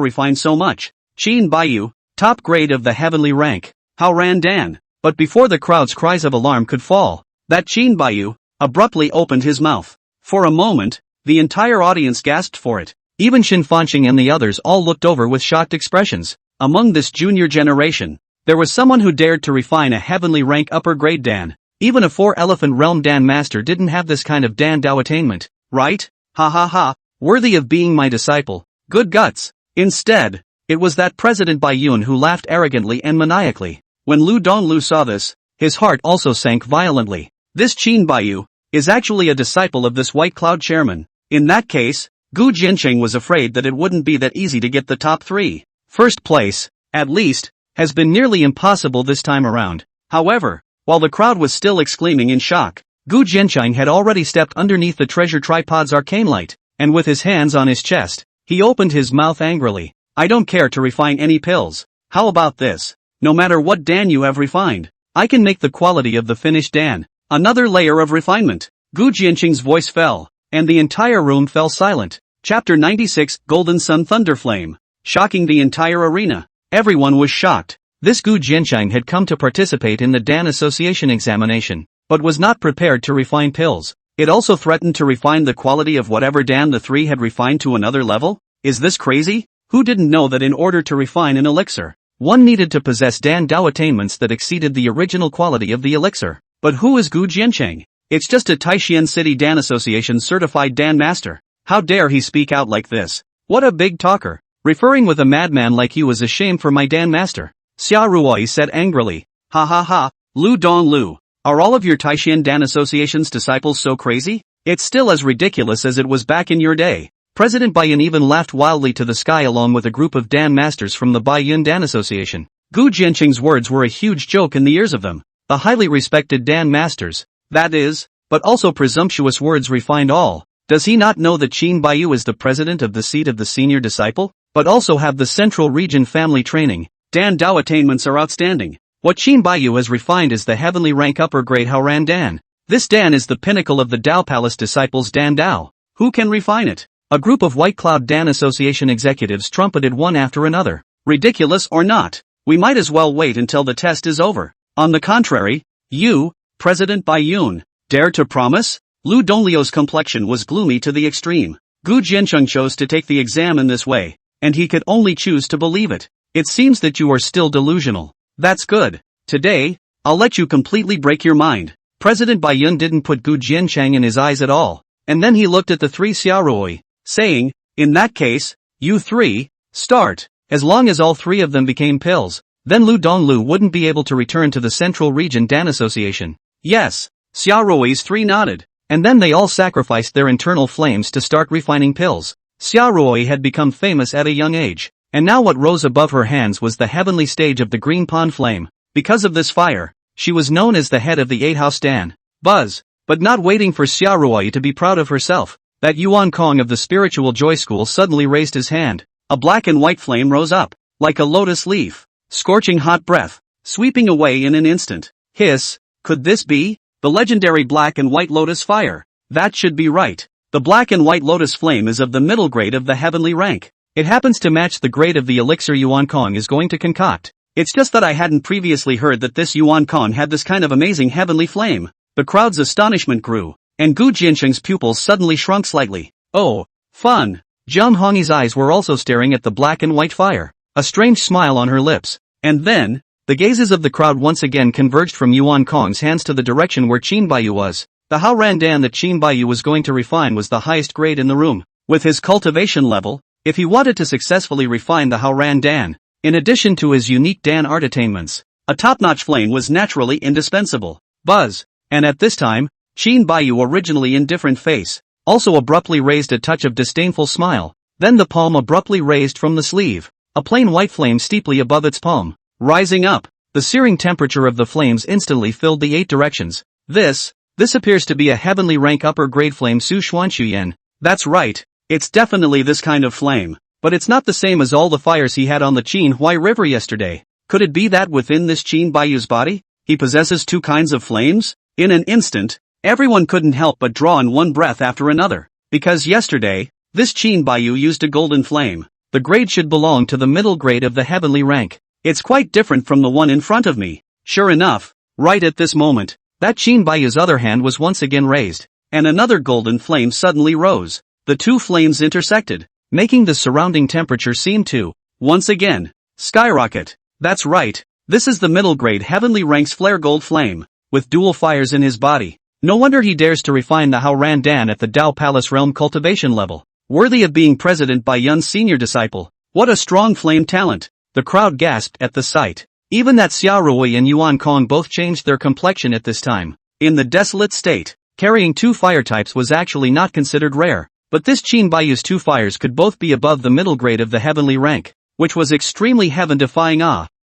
Speaker 1: refined so much? Qin Baiyu, top grade of the heavenly rank, Hao Ran Dan. But before the crowd's cries of alarm could fall, that Qin Baiyu abruptly opened his mouth. For a moment, the entire audience gasped for it. Even Xin Fanqing and the others all looked over with shocked expressions. Among this junior generation, there was someone who dared to refine a heavenly rank upper grade Dan. Even a 4-elephant realm Dan master didn't have this kind of Dan Dao attainment, right? Ha ha ha, worthy of being my disciple. Good guts. Instead, it was that President Bai Yun who laughed arrogantly and maniacally. When Lu Donglu saw this, his heart also sank violently. This Qin Baiyu is actually a disciple of this White Cloud chairman. In that case, Gu Jianqing was afraid that it wouldn't be that easy to get the top 3. First place, at least, has been nearly impossible this time around. However, while the crowd was still exclaiming in shock, Gu Jianqing had already stepped underneath the treasure tripod's arcane light, and with his hands on his chest, he opened his mouth angrily. I don't care to refine any pills. How about this? No matter what Dan you have refined, I can make the quality of the finished Dan. Another layer of refinement. Gu Jianqing's voice fell, and the entire room fell silent. Chapter 96, Golden Sun Thunderflame. Shocking the entire arena. Everyone was shocked. This Gu Jianqing had come to participate in the Dan Association examination, but was not prepared to refine pills. It also threatened to refine the quality of whatever Dan the 3 had refined to another level? Is this crazy? Who didn't know that in order to refine an elixir, one needed to possess Dan Dao attainments that exceeded the original quality of the elixir? But who is Gu Jianqing? It's just a Taishan City Dan Association certified Dan master. How dare he speak out like this? What a big talker. Referring with a madman like you is a shame for my Dan master. Xiaoruoi said angrily. Ha ha ha, Lu Donglu. Are all of your Taishan Dan Association's disciples so crazy? It's still as ridiculous as it was back in your day. President Baiyun even laughed wildly to the sky along with a group of Dan masters from the Baiyun Dan Association. Gu Jianqing's words were a huge joke in the ears of them. The highly respected Dan masters, that is, but also presumptuous words refined all. Does he not know that Qin Baiyu is the president of the seat of the senior disciple? But also have the Central Region family training. Dan Dao attainments are outstanding. What Qin Baiyu has refined is the heavenly rank upper grade Haoran Dan. This Dan is the pinnacle of the Dao Palace disciples Dan Dao. Who can refine it? A group of White Cloud Dan Association executives trumpeted one after another. Ridiculous or not, we might as well wait until the test is over. On the contrary, you, President Bai Yun, dare to promise? Lu Donglio's complexion was gloomy to the extreme. Gu Jianqing chose to take the exam in this way, and he could only choose to believe it. It seems that you are still delusional. That's good. Today, I'll let you completely break your mind. President Bai Yun didn't put Gu Jianqing in his eyes at all, and then he looked at the 3 Xiaoruoi, saying, in that case, you 3, start. As long as all 3 of them became pills, then Lu Donglu wouldn't be able to return to the Central Region Dan Association. Yes, Xiaoruoi's 3 nodded, and then they all sacrificed their internal flames to start refining pills. Xiaoruoi had become famous at a young age, and now what rose above her hands was the heavenly stage of the Green Pond Flame. Because of this fire, she was known as the head of the 8 House Dan. Buzz, but not waiting for Xiaoruoi to be proud of herself, that Yuan Kong of the Spiritual Joy School suddenly raised his hand. A black and white flame rose up, like a lotus leaf, scorching hot breath, sweeping away in an instant. Hiss, could this be the legendary black and white lotus fire? That should be right. The black and white lotus flame is of the middle grade of the heavenly rank. It happens to match the grade of the elixir Yuan Kong is going to concoct. It's just that I hadn't previously heard that this Yuan Kong had this kind of amazing heavenly flame. The crowd's astonishment grew, and Gu Jiansheng's pupils suddenly shrunk slightly. Oh, fun! Jiang Hongyi's eyes were also staring at the black and white fire, a strange smile on her lips. And then, the gazes of the crowd once again converged from Yuan Kong's hands to the direction where Qin Baiyu was. The Hao Randan that Qin Baiyu was going to refine was the highest grade in the room. With his cultivation level, if he wanted to successfully refine the Hao Randan, in addition to his unique Dan art attainments, a top-notch flame was naturally indispensable. Buzz! And at this time, Qin Baiyu, originally indifferent face, also abruptly raised a touch of disdainful smile. Then the palm abruptly raised from the sleeve, a plain white flame steeply above its palm. Rising up, the searing temperature of the flames instantly filled the 8 directions. This appears to be a heavenly rank upper grade flame Su Xuanshuyan. That's right, it's definitely this kind of flame. But it's not the same as all the fires he had on the Qinhui River yesterday. Could it be that within this Qin Baiyu's body, he possesses 2 kinds of flames? In an instant, everyone couldn't help but draw in one breath after another. Because yesterday, this Qin Baiyu used a golden flame. The grade should belong to the middle grade of the heavenly rank. It's quite different from the one in front of me. Sure enough, right at this moment, that Qin Baiyu's other hand was once again raised, and another golden flame suddenly rose. The 2 flames intersected, making the surrounding temperature seem to, once again, skyrocket. That's right, this is the middle grade heavenly rank's flare gold flame, with dual fires in his body. No wonder he dares to refine the Hao Randan at the Dao Palace realm cultivation level. Worthy of being president by Yun's senior disciple. What a strong flame talent! The crowd gasped at the sight. Even that Xia Rui and Yuan Kong both changed their complexion at this time. In the desolate state, carrying 2 fire types was actually not considered rare. But this Qin Baiyu's 2 fires could both be above the middle grade of the heavenly rank, which was extremely heaven-defying.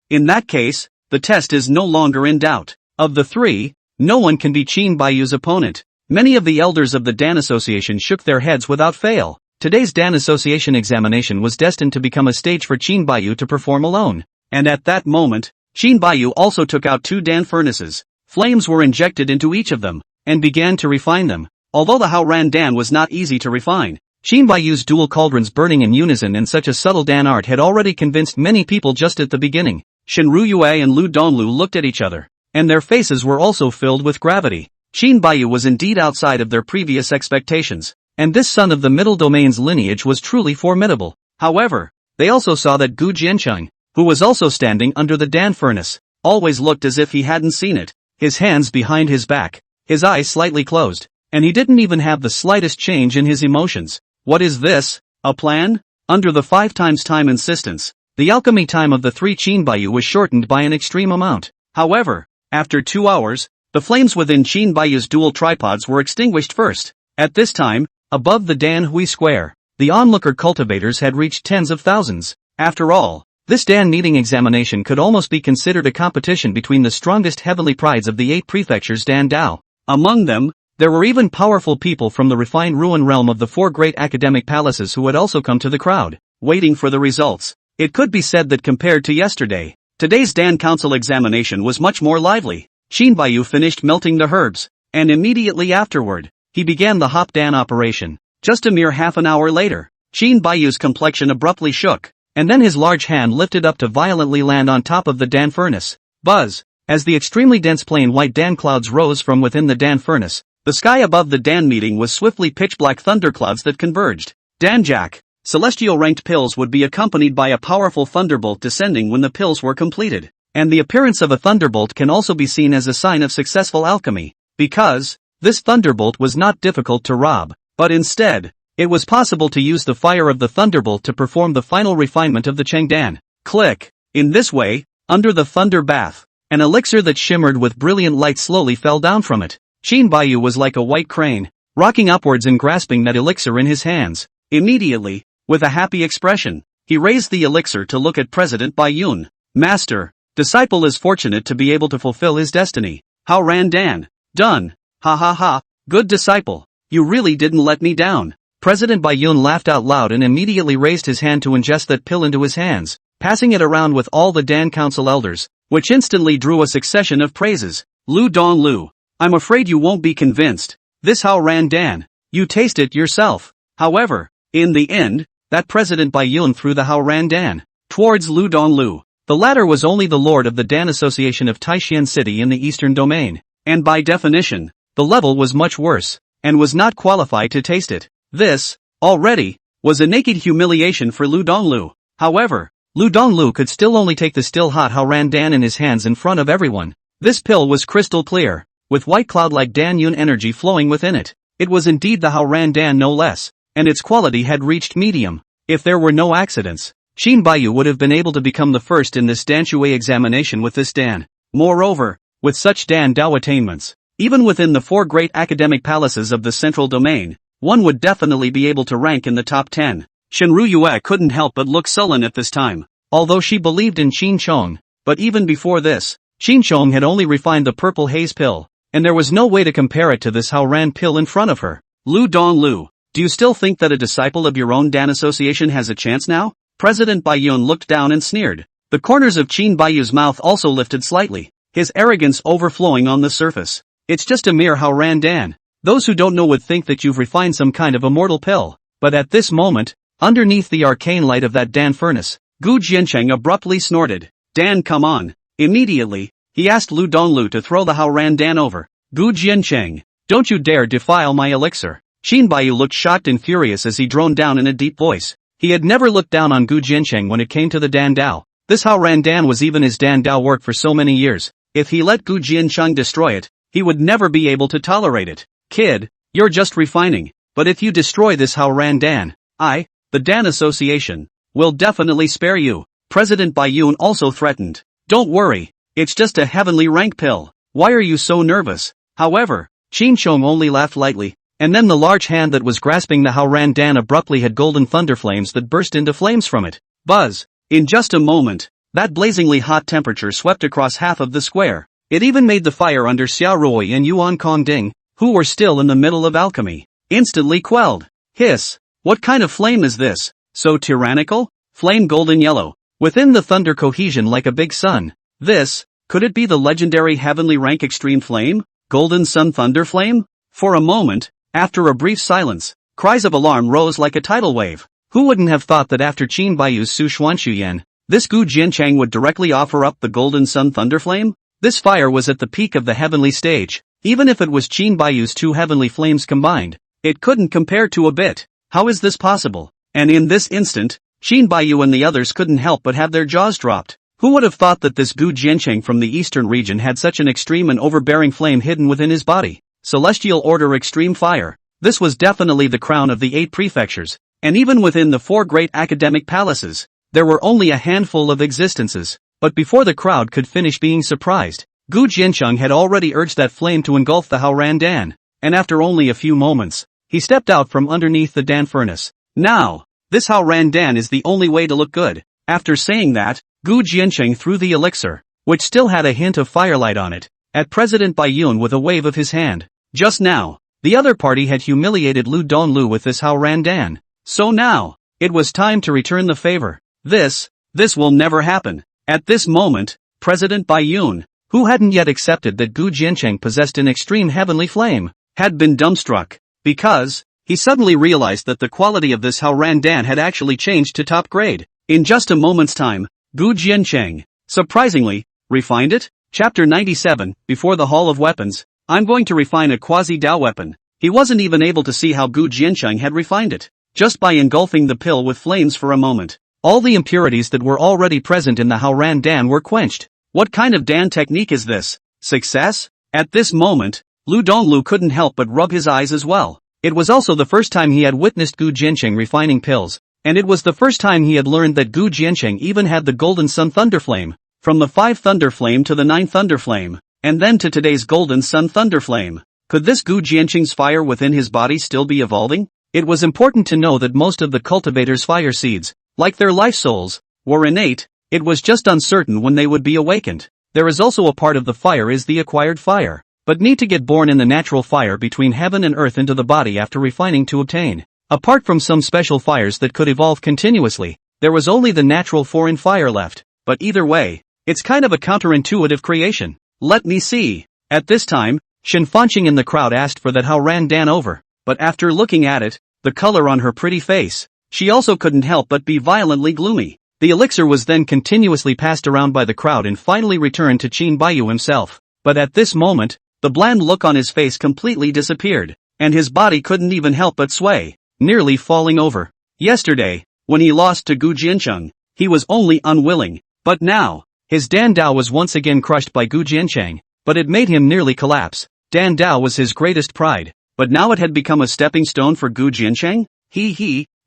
Speaker 1: In that case, the test is no longer in doubt. Of the 3, no one can be Qin Baiyu's opponent. Many of the elders of the Dan Association shook their heads without fail. Today's Dan Association examination was destined to become a stage for Qin Baiyu to perform alone. And at that moment, Qin Baiyu also took out 2 Dan furnaces. Flames were injected into each of them, and began to refine them. Although the Hao Randan was not easy to refine, Qin Baiyu's dual cauldrons burning in unison in such a subtle Dan art had already convinced many people just at the beginning. Shen Ruyue and Lu Donlu looked at each other, and their faces were also filled with gravity. Qin Baiyu was indeed outside of their previous expectations, and this son of the middle domain's lineage was truly formidable. However, they also saw that Gu Jiansheng, who was also standing under the Dan furnace, always looked as if he hadn't seen it, his hands behind his back, his eyes slightly closed, and he didn't even have the slightest change in his emotions. What is this? A plan? Under the 5 times time insistence, the alchemy time of the 3 Qin Baiyu was shortened by an extreme amount. However, after 2 hours, the flames within Qin Baiyu's dual tripods were extinguished first. At this time, above the Dan Hui Square, the onlooker cultivators had reached tens of thousands. After all, this Dan meeting examination could almost be considered a competition between the strongest heavenly prides of the 8 prefectures Dan Dao. Among them, there were even powerful people from the refined ruin realm of the 4 great academic palaces who had also come to the crowd, waiting for the results. It could be said that compared to yesterday, today's Dan Council examination was much more lively. Qin Baiyu finished melting the herbs, and immediately afterward, he began the Hop Dan operation. Just a mere half an hour later, Qin Baiyu's complexion abruptly shook, and then his large hand lifted up to violently land on top of the Dan furnace. Buzz! As the extremely dense plain white Dan clouds rose from within the Dan furnace, the sky above the Dan meeting was swiftly pitch-black thunderclouds that converged. Danjak! Celestial ranked pills would be accompanied by a powerful thunderbolt descending when the pills were completed. And the appearance of a thunderbolt can also be seen as a sign of successful alchemy, because this thunderbolt was not difficult to rob, but instead, it was possible to use the fire of the thunderbolt to perform the final refinement of the Chengdan. Click! In this way, under the thunder bath, an elixir that shimmered with brilliant light slowly fell down from it. Qin Baiyu was like a white crane, rocking upwards and grasping that elixir in his hands. Immediately, with a happy expression, he raised the elixir to look at President Bai Yun. Master, disciple is fortunate to be able to fulfill his destiny. Hao Randan. Done. Ha ha ha, good disciple. You really didn't let me down. President Baiyun laughed out loud and immediately raised his hand to ingest that pill into his hands, passing it around with all the Dan Council elders, which instantly drew a succession of praises. Lu Donglu, I'm afraid you won't be convinced. This Hao Ran Dan. You taste it yourself. However, in the end, that President Baiyun threw the Hao Ran Dan towards Lu Donglu. The latter was only the lord of the Dan Association of Taishan City in the Eastern Domain, and by definition, the level was much worse, and was not qualified to taste it. This, already, was a naked humiliation for Lu Donglu. However, Lu Donglu could still only take the still hot Hao Ran Dan in his hands in front of everyone. This pill was crystal clear, with white cloud-like Dan Yun energy flowing within it. It was indeed the Hao Ran Dan no less, and its quality had reached medium. If there were no accidents, Qin Baiyu would have been able to become the first in this Dan Shui examination with this Dan. Moreover, with such Dan Dao attainments, even within the 4 great academic palaces of the central domain, one would definitely be able to rank in the top 10. Shenru Yue couldn't help but look sullen at this time, although she believed in Qin Chong, but even before this, Qin Chong had only refined the purple haze pill, and there was no way to compare it to this Hao Ran pill in front of her. Lu Donglu, do you still think that a disciple of your own Dan Association has a chance now? President Baiyun looked down and sneered. The corners of Qin Baiyu's mouth also lifted slightly, his arrogance overflowing on the surface. It's just a mere Hao Ran Dan. Those who don't know would think that you've refined some kind of immortal pill. But at this moment, underneath the arcane light of that Dan furnace, Gu Jiancheng abruptly snorted. Dan, come on. Immediately, he asked Lu Donglu to throw the Hao Ran Dan over. Gu Jiancheng, don't you dare defile my elixir. Qin Baiyu looked shocked and furious as he droned down in a deep voice. He had never looked down on Gu Jiancheng when it came to the Dan Dao. This Hao Ran Dan was even his Dan Dao work for so many years. If he let Gu Jiancheng destroy it, he would never be able to tolerate it. Kid, you're just refining, but if you destroy this Hao Ran Dan, the Dan Association, will definitely spare you. President Baiyun also threatened. Don't worry, it's just a heavenly rank pill. Why are you so nervous? However, Qin Chong only laughed lightly, and then the large hand that was grasping the Hao Ran Dan abruptly had golden thunder flames that burst into flames from it. Buzz! In just a moment, that blazingly hot temperature swept across half of the square. It even made the fire under Xiao Rui and Yuan Kongding, who were still in the middle of alchemy, instantly quelled. Hiss! What kind of flame is this? So tyrannical? Flame golden yellow, within the thunder cohesion like a big sun. This, could it be the legendary heavenly rank extreme flame? Golden sun thunder flame? For a moment, after a brief silence, cries of alarm rose like a tidal wave. Who wouldn't have thought that after Qin Baiyu's Su Xuanshuyan, this Gu Jiancheng would directly offer up the golden sun thunder flame? This fire was at the peak of the heavenly stage. Even if it was Qin Baiyu's 2 heavenly flames combined, it couldn't compare to a bit. How is this possible? And in this instant, Qin Baiyu and the others couldn't help but have their jaws dropped. Who would have thought that this Gu Jiancheng from the eastern region had such an extreme and overbearing flame hidden within his body? Celestial Order Extreme Fire. This was definitely the crown of the 8 prefectures, and even within the 4 great academic palaces, there were only a handful of existences. But before the crowd could finish being surprised, Gu Jiancheng had already urged that flame to engulf the Hao Ran Dan, and after only a few moments, he stepped out from underneath the Dan furnace. Now, this Hao Ran Dan is the only way to look good. After saying that, Gu Jiancheng threw the elixir, which still had a hint of firelight on it, at President Baiyun with a wave of his hand. Just now, the other party had humiliated Lu Donglu with this Hao Ran Dan. So now, it was time to return the favor. This will never happen. At this moment, President Baiyun, who hadn't yet accepted that Gu Jiancheng possessed an extreme heavenly flame, had been dumbstruck, because he suddenly realized that the quality of this Hao Ran Dan had actually changed to top grade. In just a moment's time, Gu Jiancheng, surprisingly, refined it. Chapter 97, Before the Hall of Weapons, I'm going to refine a quasi-Dao weapon. He wasn't even able to see how Gu Jiancheng had refined it. Just by engulfing the pill with flames for a moment, all the impurities that were already present in the Hao Ran Dan were quenched. What kind of Dan technique is this? Success? At this moment, Lu Donglu couldn't help but rub his eyes as well. It was also the first time he had witnessed Gu Jiancheng refining pills, and it was the first time he had learned that Gu Jiancheng even had the Golden Sun Thunder Flame. From the 5 Thunder Flame to the 9 Thunder Flame, and then to today's Golden Sun Thunder Flame. Could this Gu Jiancheng's fire within his body still be evolving? It was important to know that most of the cultivators' fire seeds, like their life souls, were innate. It was just uncertain when they would be awakened. There is also a part of the fire is the acquired fire, but need to get born in the natural fire between heaven and earth into the body after refining to obtain. Apart from some special fires that could evolve continuously, there was only the natural foreign fire left, but either way, it's kind of a counterintuitive creation. Let me see. At this time, Shin Fanqing in the crowd asked for that how ran Dan over, but after looking at it, the color on her pretty face, she also couldn't help but be violently gloomy. The elixir was then continuously passed around by the crowd and finally returned to Qin Baiyu himself, but at this moment, the bland look on his face completely disappeared, and his body couldn't even help but sway, nearly falling over. Yesterday, when he lost to Gu Jiancheng, he was only unwilling, but now, his Dan Dao was once again crushed by Gu Jiancheng, but it made him nearly collapse. Dan Dao was his greatest pride, but now it had become a stepping stone for Gu Jiancheng?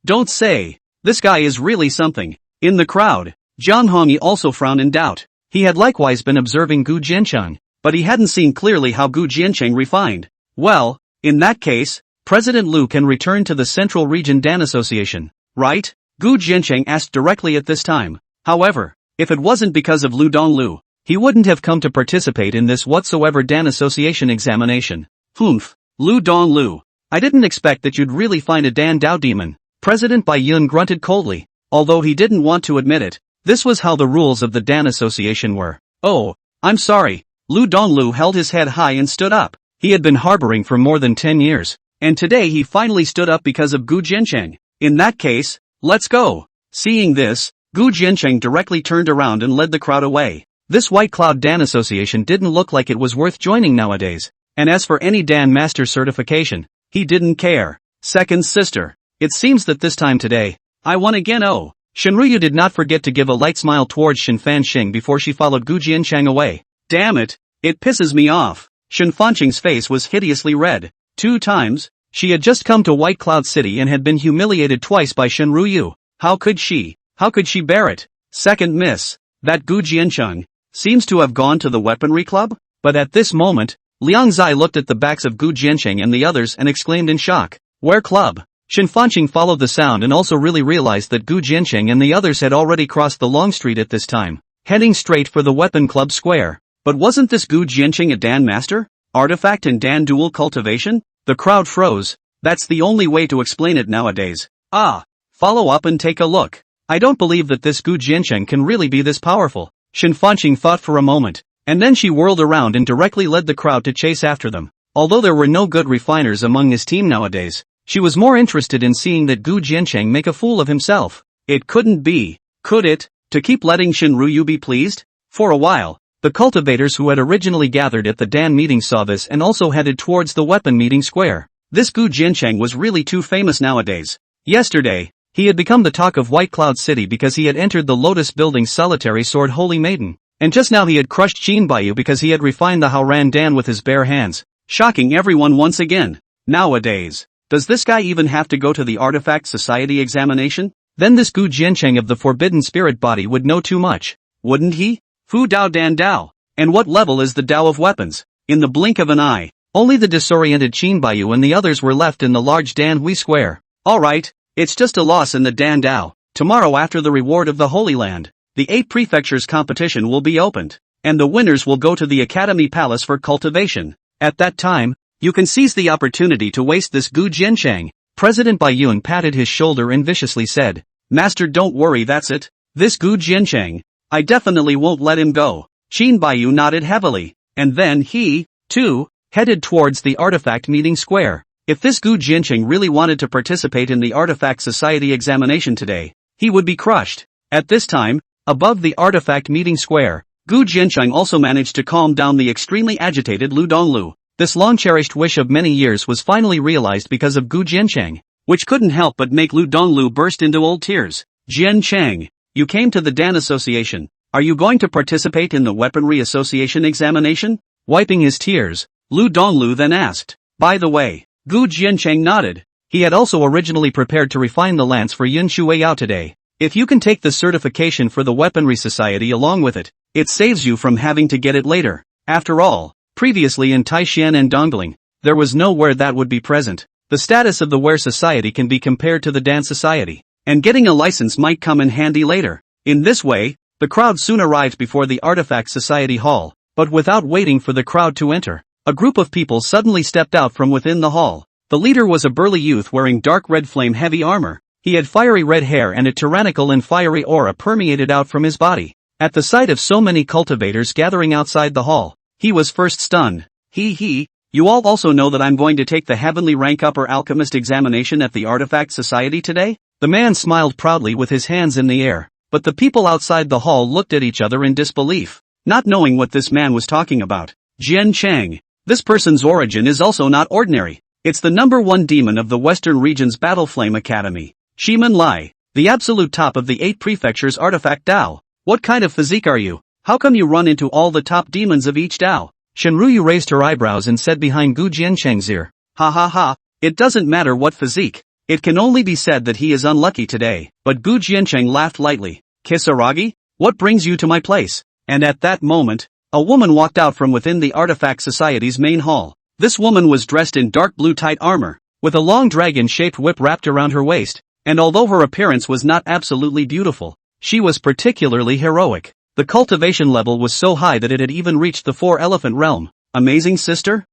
Speaker 1: Don't say. This guy is really something. In the crowd, Jiang Hongyi also frowned in doubt. He had likewise been observing Gu Jiancheng, but he hadn't seen clearly how Gu Jiancheng refined. Well, in that case, President Liu can return to the Central Region Dan Association, right? Gu Jiancheng asked directly at this time. However, if it wasn't because of Lu Donglu, he wouldn't have come to participate in this whatsoever Dan Association examination. Humph, Lu Donglu. I didn't expect that you'd really find a Dan Dao demon. President Bai Yun grunted coldly, although he didn't want to admit it. This was how the rules of the Dan Association were. Oh, I'm sorry. Lu Donglu held his head high and stood up. He had been harboring for more than 10 years, and today he finally stood up because of Gu Jiancheng. In that case, let's go. Seeing this, Gu Jiancheng directly turned around and led the crowd away. This White Cloud Dan Association didn't look like it was worth joining nowadays, and as for any Dan Master certification, he didn't care. Second sister. It seems that this time today, I won again. Oh. Shenruyu did not forget to give a light smile towards Shin Fanqing before she followed Gu Jiancheng away. Damn it, it pisses me off. Shin Fanqing's face was hideously red. 2 times, she had just come to White Cloud City and had been humiliated twice by Shenruyu. How could she bear it? Second miss. That Gu Jiancheng seems to have gone to the weaponry club? But at this moment, Liang Zai looked at the backs of Gu Jiancheng and the others and exclaimed in shock. Where club? Shin Fanqing followed the sound and also really realized that Gu Jiancheng and the others had already crossed the long street at this time, heading straight for the weapon club square. But wasn't this Gu Jiancheng a Dan master? Artifact and Dan dual cultivation? The crowd froze. That's the only way to explain it nowadays. Follow up and take a look. I don't believe that this Gu Jiancheng can really be this powerful. Shin Fanqing thought for a moment, and then she whirled around and directly led the crowd to chase after them. Although there were no good refiners among his team nowadays, she was more interested in seeing that Gu Jiancheng make a fool of himself. It couldn't be, could it, to keep letting Shenruyu be pleased? For a while, the cultivators who had originally gathered at the Dan meeting saw this and also headed towards the weapon meeting square. This Gu Jiancheng was really too famous nowadays. Yesterday, he had become the talk of White Cloud City because he had entered the Lotus Building's solitary sword Holy Maiden. And just now he had crushed Qin Baiyu because he had refined the Haoran Dan with his bare hands, shocking everyone once again. Nowadays, does this guy even have to go to the Artifact Society examination? Then this Gu Jiancheng of the Forbidden Spirit body would know too much, wouldn't he? Fu Dao Dan Dao. And what level is the Dao of weapons? In the blink of an eye, only the disoriented Qin Baiyu and the others were left in the large Dan Hui Square. Alright, it's just a loss in the Dan Dao. Tomorrow after the reward of the Holy Land, the 8 prefectures competition will be opened, and the winners will go to the Academy Palace for cultivation. At that time, you can seize the opportunity to waste this Gu Jiancheng. President Bai Yun patted his shoulder and viciously said, Master, don't worry, that's it. This Gu Jiancheng, I definitely won't let him go. Qin Baiyu nodded heavily, and then he, too, headed towards the Artifact Meeting Square. If this Gu Jiancheng really wanted to participate in the Artifact Society examination today, he would be crushed. At this time, above the Artifact Meeting Square, Gu Jiancheng also managed to calm down the extremely agitated Lu Donglu. This long-cherished wish of many years was finally realized because of Gu Jiancheng, which couldn't help but make Lu Donglu burst into old tears. Jiancheng, you came to the Dan Association. Are you going to participate in the Weaponry Association examination? Wiping his tears, Lu Donglu then asked. By the way, Gu Jiancheng nodded. He had also originally prepared to refine the lance for Yun Shuiyao today. If you can take the certification for the Weaponry Society along with it, it saves you from having to get it later. After all, previously in Taishan and Dongling, there was nowhere that would be present. The status of the Ware Society can be compared to the Dan Society, and getting a license might come in handy later. In this way, the crowd soon arrived before the Artifact Society Hall, but without waiting for the crowd to enter, a group of people suddenly stepped out from within the hall. The leader was a burly youth wearing dark red flame-heavy armor. He had fiery red hair and a tyrannical and fiery aura permeated out from his body. At the sight of so many cultivators gathering outside the hall, he was first stunned. You all also know that I'm going to take the heavenly rank upper alchemist examination at the Artifact Society today? The man smiled proudly with his hands in the air, but the people outside the hall looked at each other in disbelief, not knowing what this man was talking about. Jian Chang. This person's origin is also not ordinary. It's the #1 demon of the Western region's Battle Flame Academy, Shiman Lai, the absolute top of the 8 prefectures artifact Dao. What kind of physique are you? How come you run into all the top demons of each Dao? Shenruyu raised her eyebrows and said behind Gu Jiancheng's ear, ha, it doesn't matter what physique. It can only be said that he is unlucky today. But Gu Jiancheng laughed lightly. Kisaragi, what brings you to my place? And at that moment, a woman walked out from within the Artifact Society's main hall. This woman was dressed in dark blue tight armor, with a long dragon-shaped whip wrapped around her waist, and although her appearance was not absolutely beautiful, she was particularly heroic. The cultivation level was so high that it had even reached the 4-elephant realm. Amazing sister?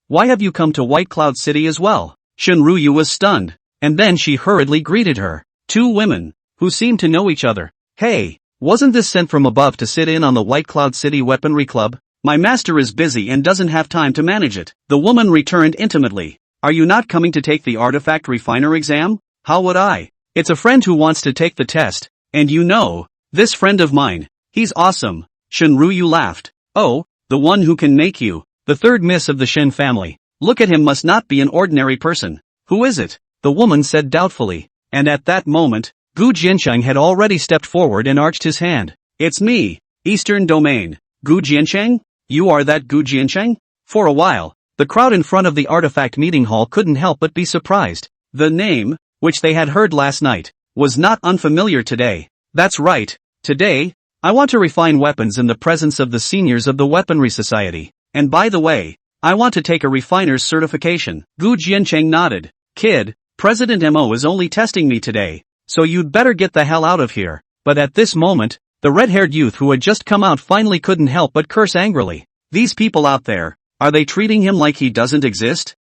Speaker 1: Why have you come to White Cloud City as well? Shenruyu was stunned, and then she hurriedly greeted her. 2 women, who seemed to know each other. Hey, wasn't this sent from above to sit in on the White Cloud City Weaponry Club? My master is busy and doesn't have time to manage it. The woman returned intimately. Are you not coming to take the Artifact Refiner exam? How would I? It's a friend who wants to take the test, and you know, this friend of mine, he's awesome. Shenruyu laughed. Oh, the one who can make you the 3rd miss of the Shen family. Look at him, must not be an ordinary person. Who is it? The woman said doubtfully. And at that moment, Gu Jiancheng had already stepped forward and arched his hand. It's me, Eastern Domain. Gu Jiancheng? You are that Gu Jiancheng? For a while, the crowd in front of the artifact meeting hall couldn't help but be surprised. The name, which they had heard last night, was not unfamiliar today. That's right, today, I want to refine weapons in the presence of the seniors of the Weaponry Society. And by the way, I want to take a refiner's certification. Gu Jiancheng nodded. Kid, President Mo is only testing me today, so you'd better get the hell out of here. But at this moment, the red-haired youth who had just come out finally couldn't help but curse angrily. These people out there, are they treating him like he doesn't exist?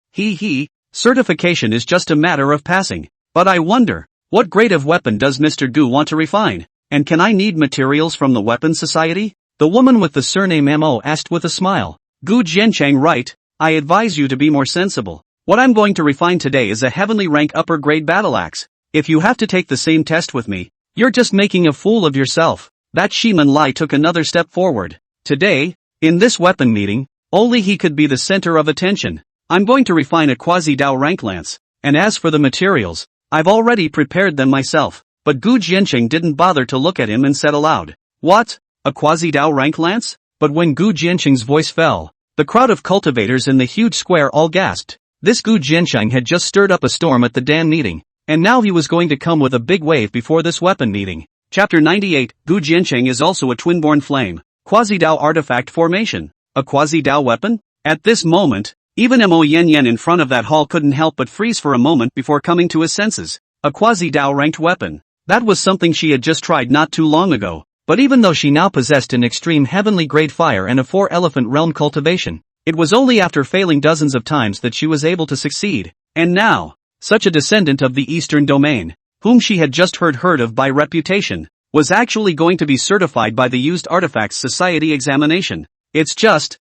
Speaker 1: Certification is just a matter of passing. But I wonder, what grade of weapon does Mr. Gu want to refine? And can I need materials from the Weapon Society? The woman with the surname Mo asked with a smile. Gu Jiancheng, right, I advise you to be more sensible. What I'm going to refine today is a heavenly rank upper grade battle axe. If you have to take the same test with me, you're just making a fool of yourself. That Shiman Lai took another step forward. Today, in this weapon meeting, only he could be the center of attention. I'm going to refine a quasi-Dao rank lance, and as for the materials, I've already prepared them myself. But Gu Jiancheng didn't bother to look at him and said aloud, What? A quasi-Dao rank lance? But when Gu Jiancheng's voice fell, the crowd of cultivators in the huge square all gasped. This Gu Jiancheng had just stirred up a storm at the Dan meeting, and now he was going to come with a big wave before this weapon meeting. Chapter 98, Gu Jiancheng is also a twin-born flame. Quasi-Dao artifact formation. A quasi-Dao weapon? At this moment, even Mo Yen in front of that hall couldn't help but freeze for a moment before coming to his senses. A quasi-Dao ranked weapon. That was something she had just tried not too long ago. But even though she now possessed an extreme heavenly grade fire and a 4-elephant realm cultivation, it was only after failing dozens of times that she was able to succeed. And now, such a descendant of the Eastern Domain, whom she had just heard of by reputation, was actually going to be certified by the Used Artifacts Society examination. It's just,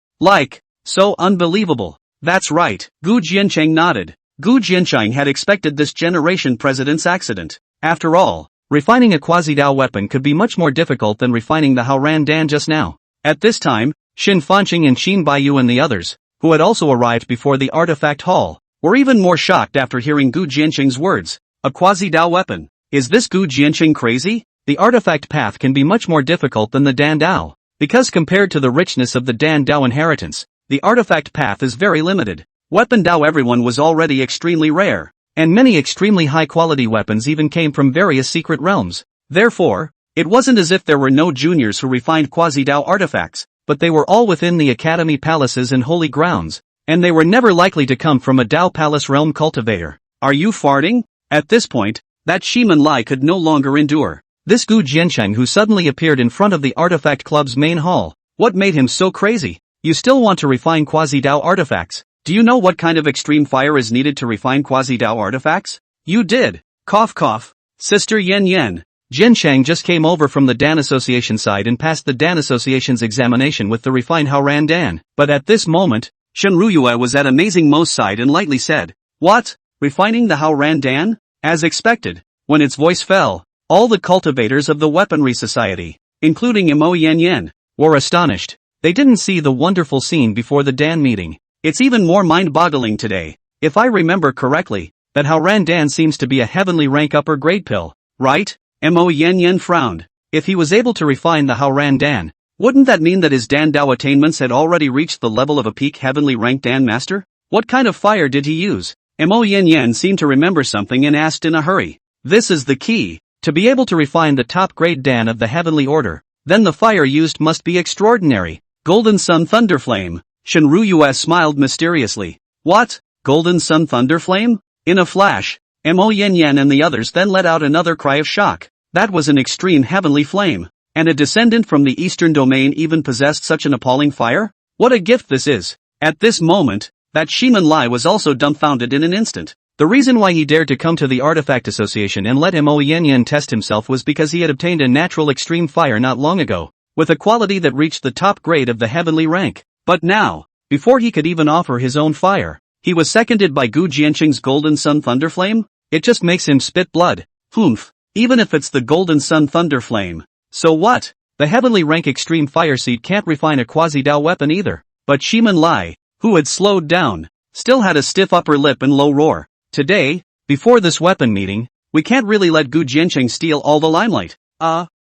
Speaker 1: so unbelievable. That's right, Gu Jiancheng nodded. Gu Jiancheng had expected this generation president's accident. After all, refining a quasi-Dao weapon could be much more difficult than refining the Haoran Dan just now. At this time, Xin Fanqing and Xin Baiyu and the others, who had also arrived before the artifact hall, were even more shocked after hearing Gu Jiancheng's words. A quasi-Dao weapon? Is this Gu Jiancheng crazy? The artifact path can be much more difficult than the Dan Dao, because compared to the richness of the Dan Dao inheritance, the artifact path is very limited. Weapon Dao everyone was already extremely rare, and many extremely high-quality weapons even came from various secret realms. Therefore, it wasn't as if there were no juniors who refined quasi-Dao artifacts, but they were all within the academy palaces and holy grounds, and they were never likely to come from a Dao Palace realm cultivator. Are you farting? At this point, that Shiman Lai could no longer endure. This Gu Jiancheng who suddenly appeared in front of the Artifact Club's main hall. What made him so crazy? You still want to refine quasi-Dao artifacts? Do you know what kind of extreme fire is needed to refine quasi-Dao artifacts? You did. Cough cough. Sister Yen Yen. Jin Shang just came over from the Dan Association side and passed the Dan Association's examination with the refined Haoran Dan. But at this moment, Shen Ruyue was at Amazing Mo's side and lightly said, "What? Refining the Haoran Dan?" As expected, when its voice fell, all the cultivators of the Weaponry Society, including Mo Yen Yen, were astonished. They didn't see the wonderful scene before the Dan meeting. It's even more mind-boggling today, if I remember correctly, that Haoran Dan seems to be a heavenly rank upper grade pill, right? Mo Yen Yen frowned. If he was able to refine the Haoran Dan, wouldn't that mean that his Dan Dao attainments had already reached the level of a peak heavenly ranked Dan master? What kind of fire did he use? Mo Yen Yen seemed to remember something and asked in a hurry. This is the key. To be able to refine the top grade Dan of the heavenly order, then the fire used must be extraordinary. Golden Sun Thunderflame. Shenru Yue smiled mysteriously. What? Golden Sun Thunderflame? In a flash, Mo Yen Yen and the others then let out another cry of shock. That was an extreme heavenly flame. And a descendant from the eastern domain even possessed such an appalling fire? What a gift this is. At this moment, that Shiman Lai was also dumbfounded in an instant. The reason why he dared to come to the Artifact Association and let Mo Yen Yen test himself was because he had obtained a natural extreme fire not long ago, with a quality that reached the top grade of the heavenly rank. But now, before he could even offer his own fire, he was seconded by Gu Jianqing's Golden Sun Thunderflame? It just makes him spit blood. Humph. Even if it's the Golden Sun Thunderflame. So what? The heavenly rank extreme fire seed can't refine a quasi-Dao weapon either. But Shiman Lai, who had slowed down, still had a stiff upper lip and low roar. Today, before this weapon meeting, we can't really let Gu Jianqing steal all the limelight.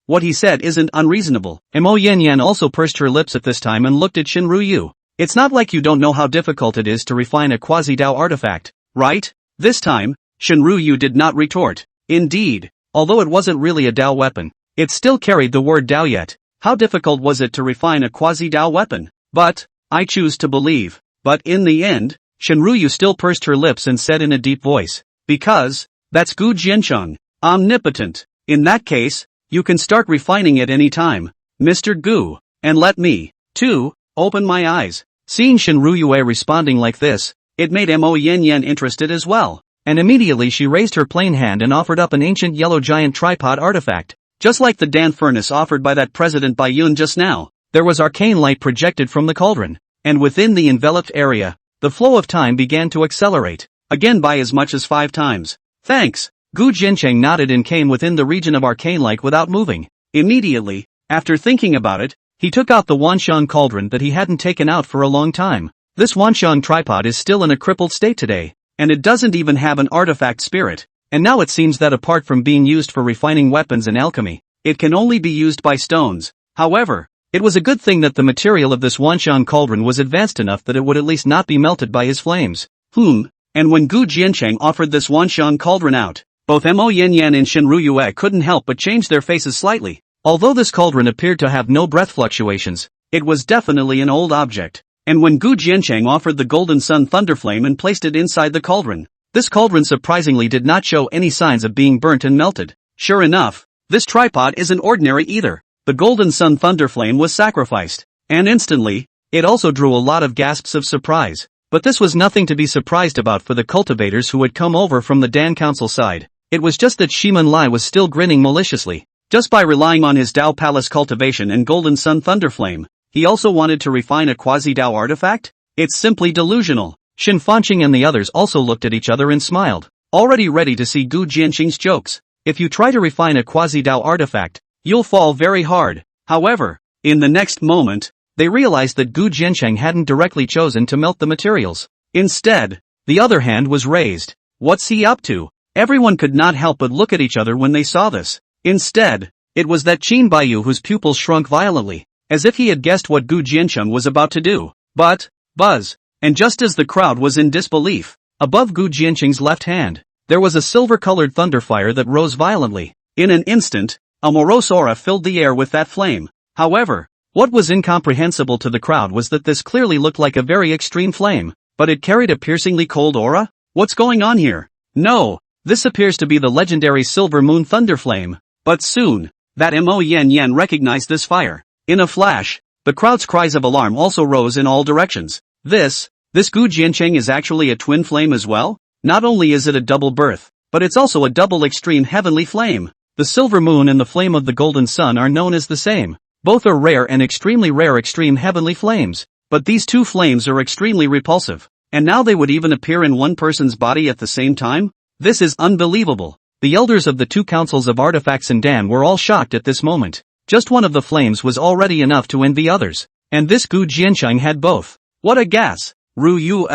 Speaker 1: What he said isn't unreasonable. Mo Yen Yen also pursed her lips at this time and looked at Shinru Yu. It's not like you don't know how difficult it is to refine a quasi-Dao artifact, right? This time, Shinru Yu did not retort. Indeed, although it wasn't really a Dao weapon, it still carried the word Dao yet. How difficult was it to refine a quasi-Dao weapon? But, I choose to believe. But in the end, Shinru Yu still pursed her lips and said in a deep voice, because, that's Gu Jianqing, omnipotent. In that case, you can start refining it any time, Mr. Gu, and let me, too, open my eyes. Seeing Shinru Yue responding like this, it made Mo Yen Yen interested as well, and immediately she raised her plain hand and offered up an ancient yellow giant tripod artifact. Just like the Dan furnace offered by that President Bai Yun just now, there was arcane light projected from the cauldron, and within the enveloped area, the flow of time began to accelerate, again by as much as 5 times. Thanks. Gu Jianqing nodded and came within the region of arcane light without moving. Immediately, after thinking about it, he took out the Wanshan cauldron that he hadn't taken out for a long time. This Wanshan tripod is still in a crippled state today, and it doesn't even have an artifact spirit. And now it seems that apart from being used for refining weapons and alchemy, it can only be used by stones. However, it was a good thing that the material of this Wanshan cauldron was advanced enough that it would at least not be melted by his flames. And when Gu Jianqing offered this Wanshan cauldron out, both Mo Yen Yen and Shinru Yue couldn't help but change their faces slightly. Although this cauldron appeared to have no breath fluctuations, it was definitely an old object. And when Gu Jianqing offered the Golden Sun Thunderflame and placed it inside the cauldron, this cauldron surprisingly did not show any signs of being burnt and melted. Sure enough, this tripod isn't ordinary either. The Golden Sun Thunderflame was sacrificed, and instantly, it also drew a lot of gasps of surprise. But this was nothing to be surprised about for the cultivators who had come over from the Dan Council side. It was just that Shiman Lai was still grinning maliciously. Just by relying on his Dao Palace cultivation and Golden Sun Thunderflame, he also wanted to refine a quasi-Dao artifact? It's simply delusional. Shin Fanqing and the others also looked at each other and smiled, already ready to see Gu Jianqing's jokes. If you try to refine a quasi-Dao artifact, you'll fall very hard. However, in the next moment, they realized that Gu Jianqing hadn't directly chosen to melt the materials. Instead, the other hand was raised. What's he up to? Everyone could not help but look at each other when they saw this. Instead, it was that Qin Baiyu whose pupils shrunk violently, as if he had guessed what Gu Jianqing was about to do. But, buzz. And just as the crowd was in disbelief, above Gu Jianqing's left hand, there was a silver-colored thunderfire that rose violently. In an instant, a morose aura filled the air with that flame. However, what was incomprehensible to the crowd was that this clearly looked like a very extreme flame, but it carried a piercingly cold aura? What's going on here? No, this appears to be the legendary Silver Moon Thunderflame. But soon, that Mo Yen Yen recognized this fire. In a flash, the crowd's cries of alarm also rose in all directions. This This Gu Jiancheng is actually a twin flame as well? Not only is it a double birth, but it's also a double extreme heavenly flame. The silver moon and the flame of the golden sun are known as the same. Both are rare and extremely rare extreme heavenly flames. But these two flames are extremely repulsive. And now they would even appear in one person's body at the same time? This is unbelievable. The elders of the two councils of artifacts in Dan were all shocked at this moment. Just one of the flames was already enough to end the others. And this Gu Jiancheng had both. What a gas! Ru Yu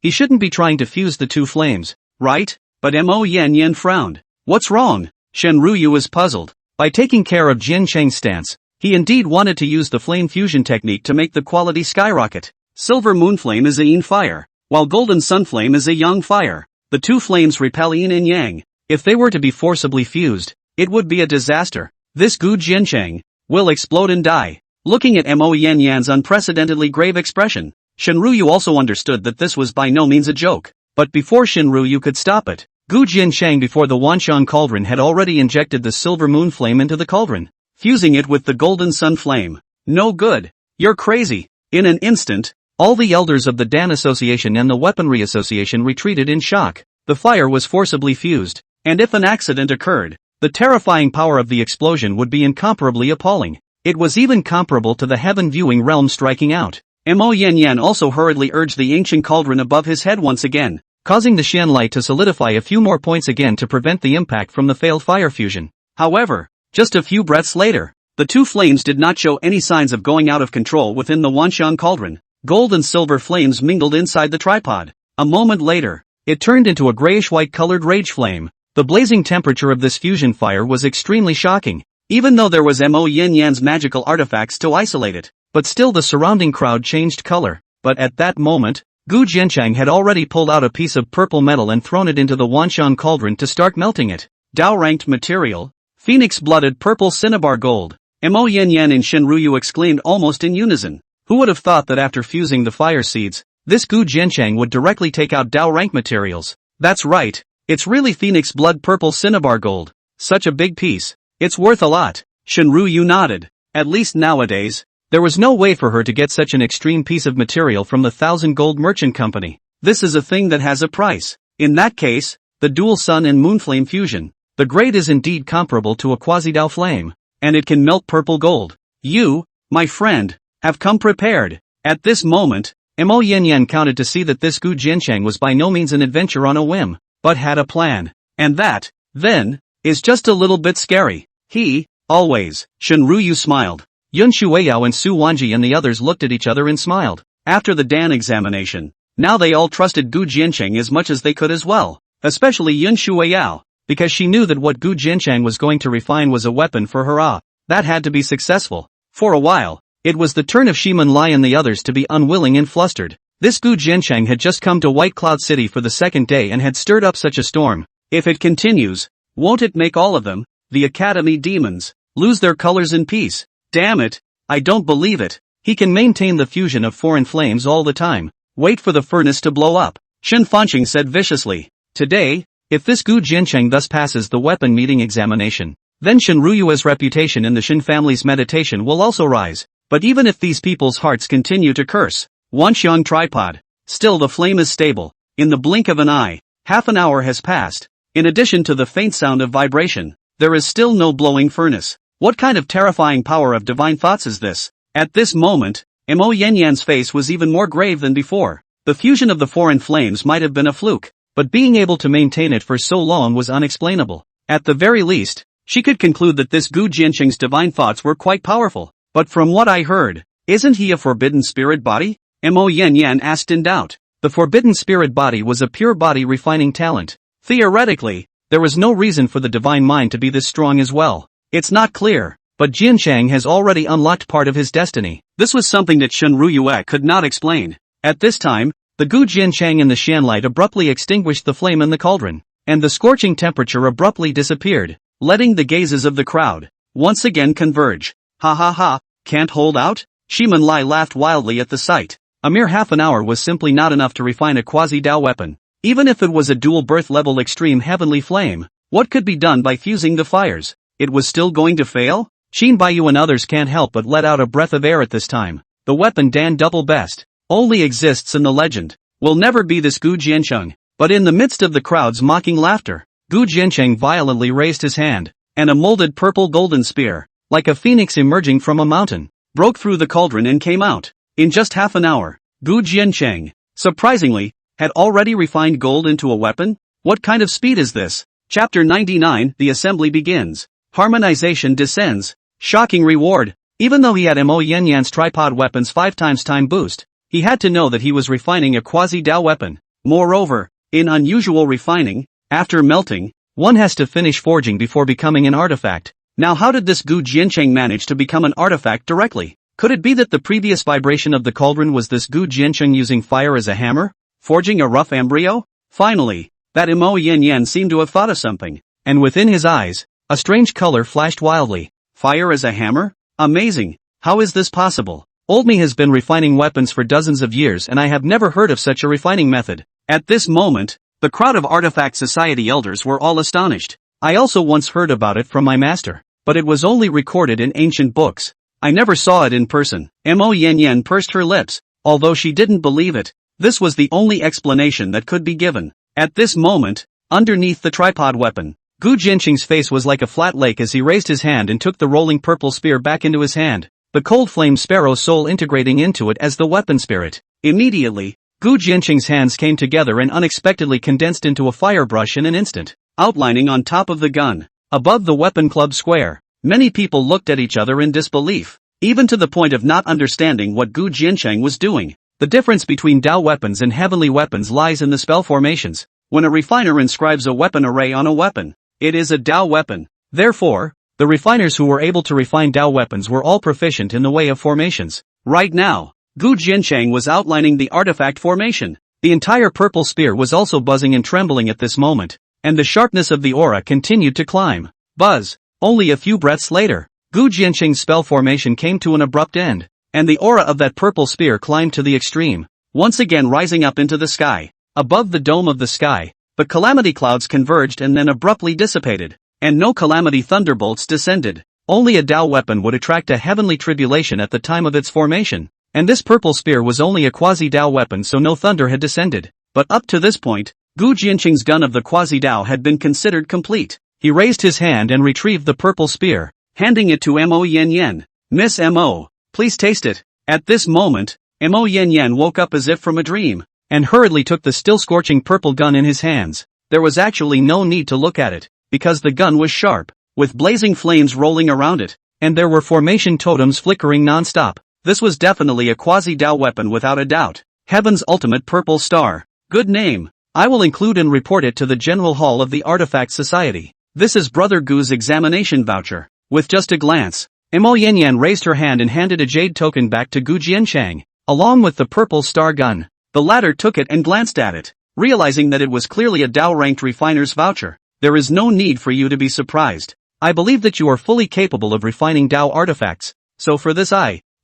Speaker 1: he shouldn't be trying to fuse the two flames, right? But Mo Yan frowned. What's wrong? Shen Ruyu was puzzled. By taking care of Jiancheng's stance, he indeed wanted to use the flame fusion technique to make the quality skyrocket. Silver moon flame is a yin fire, while golden sun flame is a yang fire. The two flames repel yin and yang. If they were to be forcibly fused, it would be a disaster. This Gu Jiancheng will explode and die. Looking at Mo Yan's unprecedentedly grave expression, Shinryu also understood that this was by no means a joke. But before Shinryu could stop it, Gu Jiancheng before the Wanxiang cauldron had already injected the silver moon flame into the cauldron, fusing it with the golden sun flame. No good. You're crazy. In an instant, all the elders of the Dan Association and the Weaponry Association retreated in shock. The fire was forcibly fused, and if an accident occurred, the terrifying power of the explosion would be incomparably appalling. It was even comparable to the heaven viewing realm striking out. Mo Yan also hurriedly urged the ancient cauldron above his head once again, causing the Xian light to solidify a few more points again to prevent the impact from the failed fire fusion. However, just a few breaths later, the two flames did not show any signs of going out of control within the Wanxiang cauldron. Gold and silver flames mingled inside the tripod. A moment later, it turned into a grayish-white colored rage flame. The blazing temperature of this fusion fire was extremely shocking, even though there was Mo Yan's magical artifacts to isolate it. But still the surrounding crowd changed color. But at that moment, Gu Jiancheng had already pulled out a piece of purple metal and thrown it into the Wanxiang cauldron to start melting it. Dao-ranked material, phoenix-blooded purple cinnabar gold. Mo Yan and Shinryu exclaimed almost in unison. Who would have thought that after fusing the fire seeds, this Gu Jiancheng would directly take out Dao-rank materials? That's right. It's really phoenix blood purple cinnabar gold. Such a big piece. It's worth a lot. Shinryu nodded. At least nowadays, there was no way for her to get such an extreme piece of material from the 1,000 Gold Merchant Company. This is a thing that has a price. In that case, the dual sun and moon flame fusion. The grade is indeed comparable to a quasi-Dao flame, and it can melt purple gold. You, my friend, have come prepared. At this moment, Mo Yan counted to see that this Gu Jiancheng was by no means an adventure on a whim, but had a plan. And that, then, is just a little bit scary. He, always, Shinryu smiled. Yun Shueyao and Su Wanji and the others looked at each other and smiled. After the Dan examination, now they all trusted Gu Jiancheng as much as they could as well, especially Yun Shueyao, because she knew that what Gu Jiancheng was going to refine was a weapon for her that had to be successful. For a while, it was the turn of Shiman Lai and the others to be unwilling and flustered. This Gu Jiancheng had just come to White Cloud City for the second day and had stirred up such a storm. If it continues, won't it make all of them, the Academy demons, lose their colors in peace? Damn it, I don't believe it. He can maintain the fusion of foreign flames all the time. Wait for the furnace to blow up. Shen Fanqing said viciously. Today, if this Gu Jiancheng thus passes the weapon meeting examination, then Shinryu's reputation in the Shin family's meditation will also rise. But even if these people's hearts continue to curse, Wanxiang tripod, still the flame is stable. In the blink of an eye, half an hour has passed. In addition to the faint sound of vibration, there is still no blowing furnace. What kind of terrifying power of divine thoughts is this? At this moment, Mo Yan's face was even more grave than before. The fusion of the foreign flames might have been a fluke, but being able to maintain it for so long was unexplainable. At the very least, she could conclude that this Gu Jiancheng's divine thoughts were quite powerful. But from what I heard, isn't he a forbidden spirit body? Mo Yan asked in doubt. The forbidden spirit body was a pure body refining talent. Theoretically, there was no reason for the divine mind to be this strong as well. It's not clear, but Jiancheng has already unlocked part of his destiny. This was something that Shinryu could not explain. At this time, the Gu Jiancheng and the Xianlight abruptly extinguished the flame in the cauldron, and the scorching temperature abruptly disappeared, letting the gazes of the crowd once again converge. Ha ha ha, can't hold out? Shiman Lai laughed wildly at the sight. A mere half an hour was simply not enough to refine a quasi-Dao weapon. Even if it was a dual birth level extreme heavenly flame, what could be done by fusing the fires? It was still going to fail? Shin Baiyu and others can't help but let out a breath of air at this time. The weapon Dan double best. only exists in the legend. Will never be this Gu Jiancheng. But in the midst of the crowd's mocking laughter, Gu Jiancheng violently raised his hand, and a molded purple golden spear, like a phoenix emerging from a mountain, broke through the cauldron and came out. In just half an hour, Gu Jiancheng, surprisingly, had already refined gold into a weapon? What kind of speed is this? Chapter 99, the assembly begins. Harmonization descends. Shocking reward. Even though he had Mo Yanyan's tripod weapon's 5 times time boost, he had to know that he was refining a quasi-Dao weapon. Moreover, in unusual refining, after melting, one has to finish forging before becoming an artifact. Now how did this Gu Jiancheng manage to become an artifact directly? Could it be that the previous vibration of the cauldron was this Gu Jiancheng using fire as a hammer? Forging a rough embryo? Finally, that Mo Yanyan seemed to have thought of something, and within his eyes, a strange color flashed wildly. Fire as a hammer? Amazing! How is this possible? Old me has been refining weapons for dozens of years and I have never heard of such a refining method. At this moment, the crowd of Artifact Society elders were all astonished. I also once heard about it from my master, but it was only recorded in ancient books. I never saw it in person. Mo Yanyan pursed her lips, although she didn't believe it. This was the only explanation that could be given. At this moment, underneath the tripod weapon, Gu Jiancheng's face was like a flat lake as he raised his hand and took the rolling purple spear back into his hand, the cold flame sparrow's soul integrating into it as the weapon spirit. Immediately, Gu Jiancheng's hands came together and unexpectedly condensed into a fire brush in an instant, outlining on top of the gun, above the weapon club square. Many people looked at each other in disbelief, even to the point of not understanding what Gu Jiancheng was doing. The difference between Dao weapons and heavenly weapons lies in the spell formations. When a refiner inscribes a weapon array on a weapon, it is a Dao weapon. Therefore, the refiners who were able to refine Dao weapons were all proficient in the way of formations. Right now, Gu Jiancheng was outlining the artifact formation. The entire purple spear was also buzzing and trembling at this moment, and the sharpness of the aura continued to climb. Buzz! Only a few breaths later, Gu Jiancheng's spell formation came to an abrupt end, and the aura of that purple spear climbed to the extreme, once again rising up into the sky. Above the dome of the sky, the calamity clouds converged and then abruptly dissipated, and no calamity thunderbolts descended. Only a Dao weapon would attract a heavenly tribulation at the time of its formation, and this purple spear was only a quasi-Dao weapon, so no thunder had descended. But up to this point, Gu Jiancheng's gun of the quasi-Dao had been considered complete. He raised his hand and retrieved the purple spear, handing it to Mo Yanyan. Miss Mo, please taste it. At this moment, Mo Yanyan woke up as if from a dream, and hurriedly took the still scorching purple gun in his hands. There was actually no need to look at it, because the gun was sharp, with blazing flames rolling around it, and there were formation totems flickering non-stop. This was definitely a quasi-Dao weapon without a doubt. Heaven's ultimate purple star. Good name. I will include and report it to the General Hall of the Artifact Society. This is Brother Gu's examination voucher. With just a glance, Mo Yanyan raised her hand and handed a jade token back to Gu Jiancheng, along with the purple star gun. The latter took it and glanced at it, realizing that it was clearly a Dao-ranked refiner's voucher. There is no need for you to be surprised. I believe that you are fully capable of refining Dao artifacts, so for this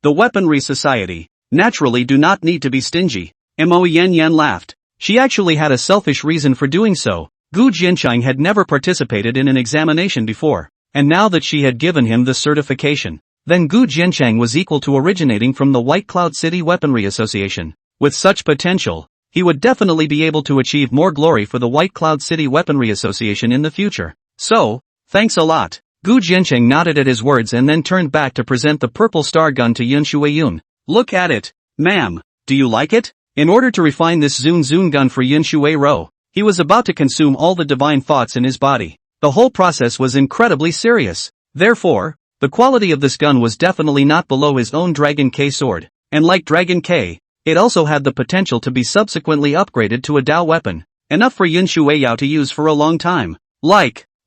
Speaker 1: the Weaponry Society, naturally do not need to be stingy. Mo Yanyan laughed. She actually had a selfish reason for doing so. Gu Jiancheng had never participated in an examination before, and now that she had given him the certification, then Gu Jiancheng was equal to originating from the White Cloud City Weaponry Association. With such potential, he would definitely be able to achieve more glory for the White Cloud City Weaponry Association in the future. So, thanks a lot. Gu Jiancheng nodded at his words and then turned back to present the purple star gun to Yun Shuiyun. Look at it, ma'am. Do you like it? In order to refine this Zun gun for Yun Shuiro, he was about to consume all the divine thoughts in his body. The whole process was incredibly serious. Therefore, the quality of this gun was definitely not below his own Dragon K sword, and like Dragon K, it also had the potential to be subsequently upgraded to a Dao weapon, enough for Yun Shuiyao to use for a long time.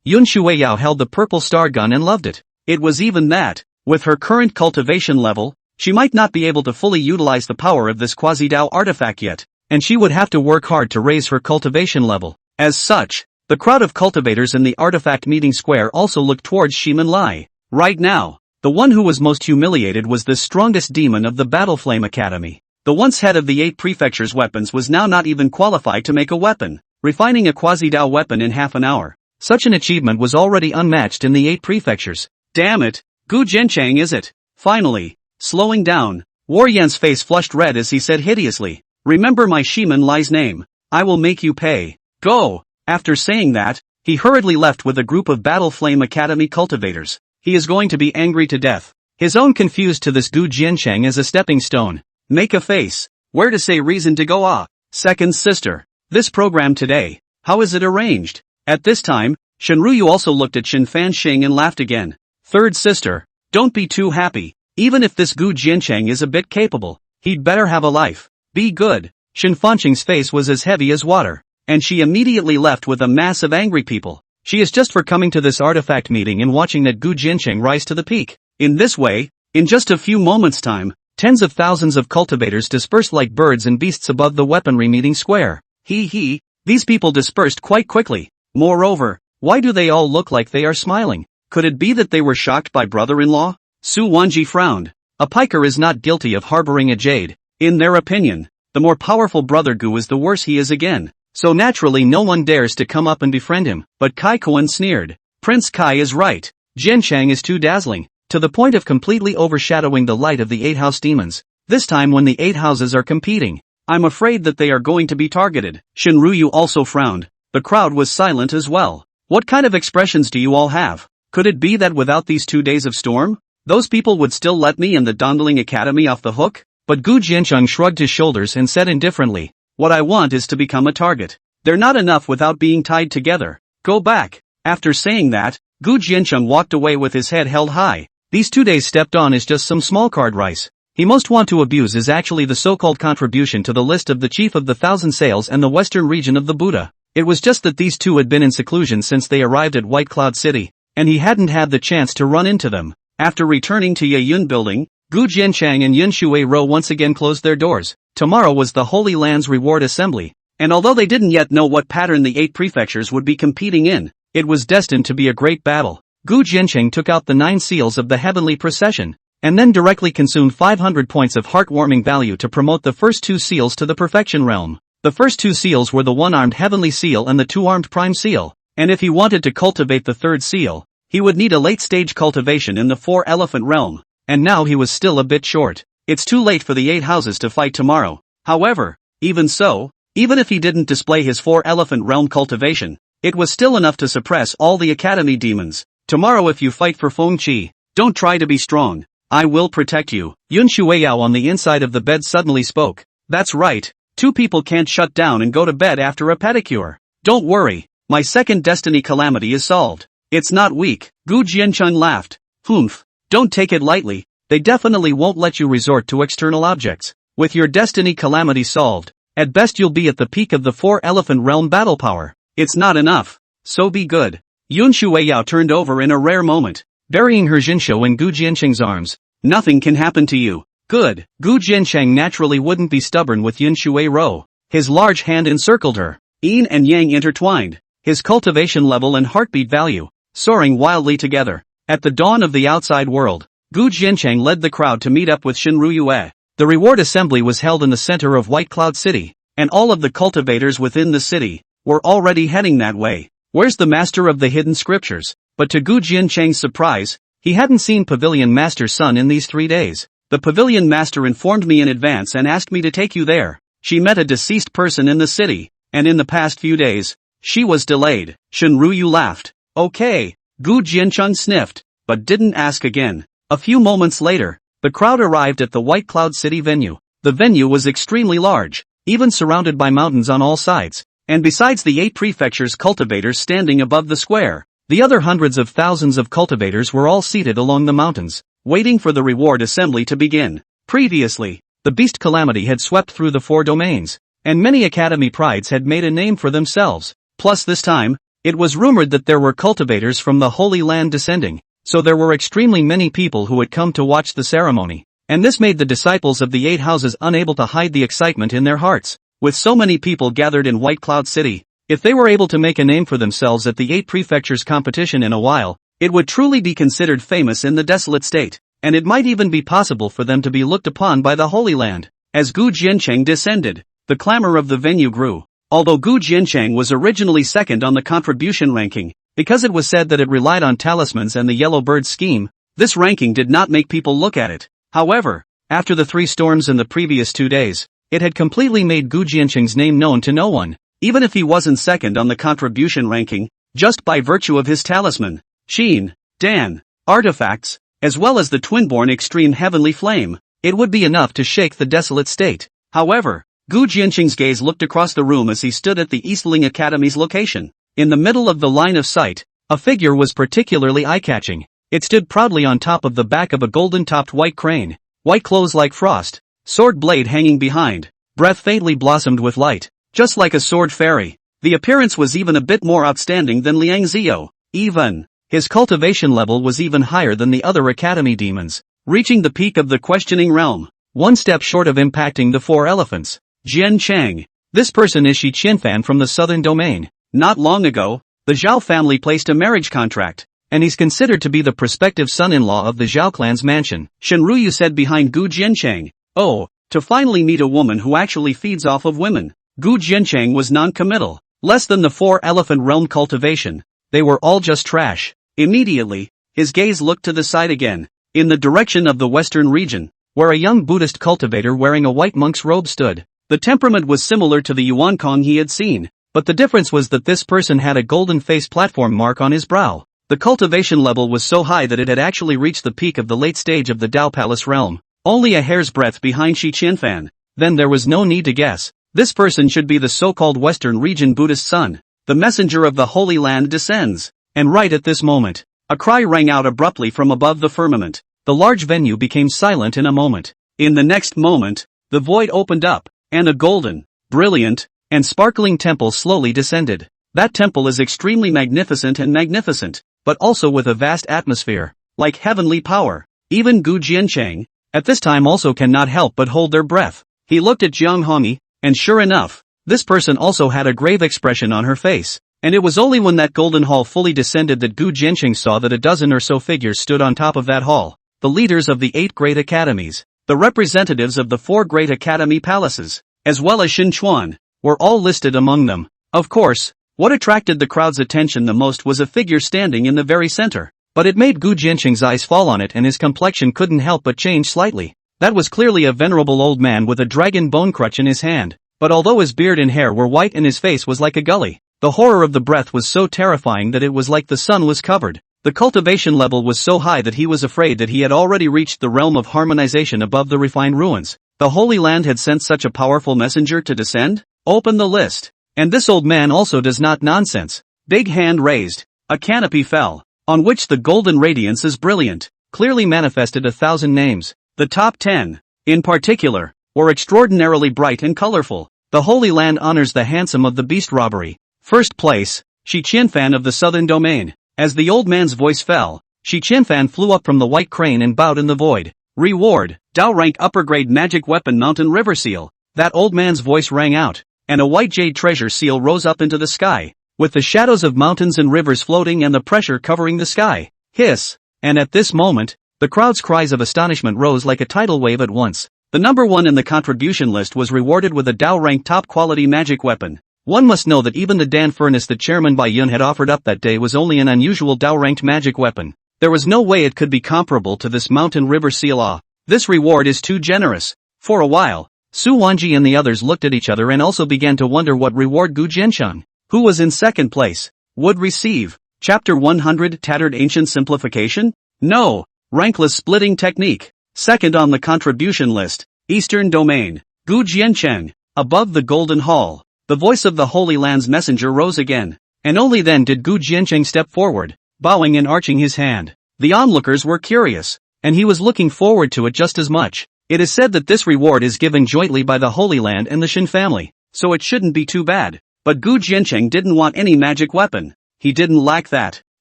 Speaker 1: Yun Shuiyao held the purple star gun and loved it. It was even that, with her current cultivation level, she might not be able to fully utilize the power of this quasi-Dao artifact yet, and she would have to work hard to raise her cultivation level. As such, the crowd of cultivators in the artifact meeting square also looked towards Shiman Lai. Right now, the one who was most humiliated was the strongest demon of the Battleflame Academy. The once head of the 8 prefectures' weapons was now not even qualified to make a weapon, refining a quasi-Dao weapon in half an hour. Such an achievement was already unmatched in the 8 prefectures. Damn it, Gu Jiancheng is it? Finally, slowing down, War Yan's face flushed red as he said hideously, "Remember my Shiman Lai's name. I will make you pay. Go!" After saying that, he hurriedly left with a group of Battle Flame Academy cultivators. He is going to be angry to death. His own confused to this Gu Jiancheng as a stepping stone. Make a face. Where to say reason to go ah. Second sister. This program today, how is it arranged? At this time, Shenruyu also looked at Shen Fanxing and laughed again. Third sister. Don't be too happy. Even if this Gu Jiancheng is a bit capable, he'd better have a life. Be good. Shen Fanxing's face was as heavy as water, and she immediately left with a mass of angry people. She is just for coming to this artifact meeting and watching that Gu Jiancheng rise to the peak. In this way, in just a few moments' time, tens of thousands of cultivators dispersed like birds and beasts above the weaponry meeting square. These people dispersed quite quickly. Moreover, why do they all look like they are smiling? Could it be that they were shocked by brother-in-law? Su Wanji frowned. A piker is not guilty of harboring a jade. In their opinion, the more powerful brother Gu is the worse he is again. So naturally no one dares to come up and befriend him. But Kai Kuan sneered. Prince Kai is right. Jiancheng is too dazzling, to the point of completely overshadowing the light of the 8 house demons. This time when the 8 houses are competing, I'm afraid that they are going to be targeted. Shenruyu also frowned. The crowd was silent as well. What kind of expressions do you all have? Could it be that without these 2 days of storm, those people would still let me and the Dondling Academy off the hook? But Gu Jiancheng shrugged his shoulders and said indifferently, what I want is to become a target. They're not enough without being tied together. Go back. After saying that, Gu Jiancheng walked away with his head held high. These 2 days stepped on is just some small card rice. He most want to abuse is actually the so-called contribution to the list of the chief of the 1,000 Sails and the western region of the Buddha. It was just that these two had been in seclusion since they arrived at White Cloud City, and he hadn't had the chance to run into them. After returning to Yeyun Building, Gu Jiancheng and Yun Shui Rou once again closed their doors. Tomorrow was the Holy Land's Reward Assembly, and although they didn't yet know what pattern the 8 prefectures would be competing in, it was destined to be a great battle. Gu Jiancheng took out the 9 seals of the heavenly procession, and then directly consumed 500 points of heartwarming value to promote the first 2 seals to the perfection realm. The first 2 seals were the 1-armed heavenly seal and the 2-armed prime seal, and if he wanted to cultivate the 3rd seal, he would need a late-stage cultivation in the 4-elephant realm, and now he was still a bit short. It's too late for the 8 houses to fight tomorrow. However, even so, even if he didn't display his 4-elephant realm cultivation, it was still enough to suppress all the academy demons. Tomorrow if you fight for Feng Qi, don't try to be strong. I will protect you. Yun Shuiyao on the inside of the bed suddenly spoke. That's right, 2 people can't shut down and go to bed after a pedicure. Don't worry, my second destiny calamity is solved. It's not weak. Gu Jiancheng laughed. Humph, don't take it lightly, they definitely won't let you resort to external objects. With your destiny calamity solved, at best you'll be at the peak of the 4-elephant realm battle power. It's not enough. So be good. Yun Shuiyao turned over in a rare moment, burying her Jinsho in Gu Jiancheng's arms. Nothing can happen to you. Good. Gu Jiancheng naturally wouldn't be stubborn with Yun Shui Rou. His large hand encircled her. Yin and yang intertwined. His cultivation level and heartbeat value, soaring wildly together. At the dawn of the outside world, Gu Jiancheng led the crowd to meet up with Shenruyu. The reward assembly was held in the center of White Cloud City, and all of the cultivators within the city were already heading that way. Where's the master of the hidden scriptures? But to Gu Jiancheng's surprise, he hadn't seen Pavilion Master's son in these 3 days. The Pavilion Master informed me in advance and asked me to take you there. She met a deceased person in the city, and in the past few days, she was delayed. Shenruyu laughed. Okay. Gu Jiancheng sniffed, but didn't ask again. A few moments later, the crowd arrived at the White Cloud City venue. The venue was extremely large, even surrounded by mountains on all sides, and besides the 8 prefectures cultivators standing above the square, the other hundreds of thousands of cultivators were all seated along the mountains, waiting for the reward assembly to begin. Previously, the beast calamity had swept through the 4 domains, and many academy prides had made a name for themselves. Plus this time, it was rumored that there were cultivators from the Holy Land descending, so there were extremely many people who had come to watch the ceremony, and this made the disciples of the 8 houses unable to hide the excitement in their hearts. With so many people gathered in White Cloud City, if they were able to make a name for themselves at the 8 prefectures competition in a while, it would truly be considered famous in the desolate state, and it might even be possible for them to be looked upon by the Holy Land. As Gu Jiancheng descended, the clamor of the venue grew. Although Gu Jiancheng was originally second on the contribution ranking, because it was said that it relied on talismans and the Yellow Bird scheme, this ranking did not make people look at it. However, After the 3 storms in the previous 2 days, it had completely made Gu Jianqing's name known to no one, even if he wasn't second on the contribution ranking, just by virtue of his talisman, Sheen, Dan, artifacts, as well as the twin-born extreme heavenly flame. It would be enough to shake the desolate state. However, Gu Jianqing's gaze looked across the room as he stood at the Eastling Academy's location. In the middle of the line of sight, a figure was particularly eye-catching. It stood proudly on top of the back of a golden-topped white crane, white clothes like frost, sword blade hanging behind, breath faintly blossomed with light, just like a sword fairy. The appearance was even a bit more outstanding than Liang Zio. Even his cultivation level was even higher than the other academy demons, reaching the peak of the questioning realm, one step short of impacting the 4 elephants. Jian Chang. This person is Shi Qianfan from the southern domain. Not long ago, the Zhao family placed a marriage contract, and he's considered to be the prospective son-in-law of the Zhao clan's mansion. Shen Ruyu said behind Gu Jianchang. Oh, to finally meet a woman who actually feeds off of women. Gu Jianchang was non-committal. Less than the 4 elephant realm cultivation. They were all just trash. Immediately, his gaze looked to the side again, in the direction of the western region, where a young Buddhist cultivator wearing a white monk's robe stood. The temperament was similar to the Yuan Kong he had seen, but the difference was that this person had a golden face platform mark on his brow. The cultivation level was so high that it had actually reached the peak of the late stage of the Dao Palace realm, only a hair's breadth behind Shi Qianfan. Then there was no need to guess. This person should be the so-called Western region Buddhist son. The messenger of the Holy Land descends. And right at this moment, a cry rang out abruptly from above the firmament. The large venue became silent in a moment. In the next moment, the void opened up, and a golden, brilliant, and sparkling temple slowly descended. That temple is extremely magnificent, but also with a vast atmosphere, like heavenly power. Even Gu Jianchang, at this time also cannot help but hold their breath. He looked at Jiang Hongyi, and sure enough, this person also had a grave expression on her face. And it was only when that golden hall fully descended that Gu Jianqing saw that a dozen or so figures stood on top of that hall. The leaders of the 8 great academies, the representatives of the 4 great academy palaces, as well as Xin Chuan, were all listed among them. Of course, what attracted the crowd's attention the most was a figure standing in the very center. But it made Gu Jianqing's eyes fall on it and his complexion couldn't help but change slightly. That was clearly a venerable old man with a dragon bone crutch in his hand. But although his beard and hair were white and his face was like a gully, the horror of the breath was so terrifying that it was like the sun was covered. The cultivation level was so high that he was afraid that he had already reached the realm of harmonization above the refined ruins. The Holy Land had sent such a powerful messenger to descend? Open the list. And this old man also does not nonsense. Big hand raised. A canopy fell, on which the golden radiance is brilliant, clearly manifested 1,000 names. The top 10, in particular, were extraordinarily bright and colorful. The Holy Land honors the handsome of the beast robbery. First place, Shi Qianfan of the southern domain. As the old man's voice fell, Shi Qianfan flew up from the white crane and bowed in the void. Reward, Dao rank upper grade magic weapon mountain river seal. That old man's voice rang out, and a white jade treasure seal rose up into the sky, with the shadows of mountains and rivers floating and the pressure covering the sky. Hiss! And at this moment, the crowd's cries of astonishment rose like a tidal wave at once. The number 1 in the contribution list was rewarded with a Dao rank top quality magic weapon. One must know that even the Dan furnace that Chairman Bai Yun had offered up that day was only an unusual Dao-ranked magic weapon. There was no way it could be comparable to this mountain river seal. This reward is too generous. For a while, Su Wanji and the others looked at each other and also began to wonder what reward Gu Jiancheng, who was in second place, would receive. Chapter 100 Tattered Ancient Simplification? No, rankless splitting technique. Second on the contribution list, Eastern Domain, Gu Jiancheng, above the Golden Hall. The voice of the Holy Land's messenger rose again, and only then did Gu Jiancheng step forward, bowing and arching his hand. The onlookers were curious, and he was looking forward to it just as much. It is said that this reward is given jointly by the Holy Land and the Shin family, so it shouldn't be too bad. But Gu Jiancheng didn't want any magic weapon. He didn't lack that.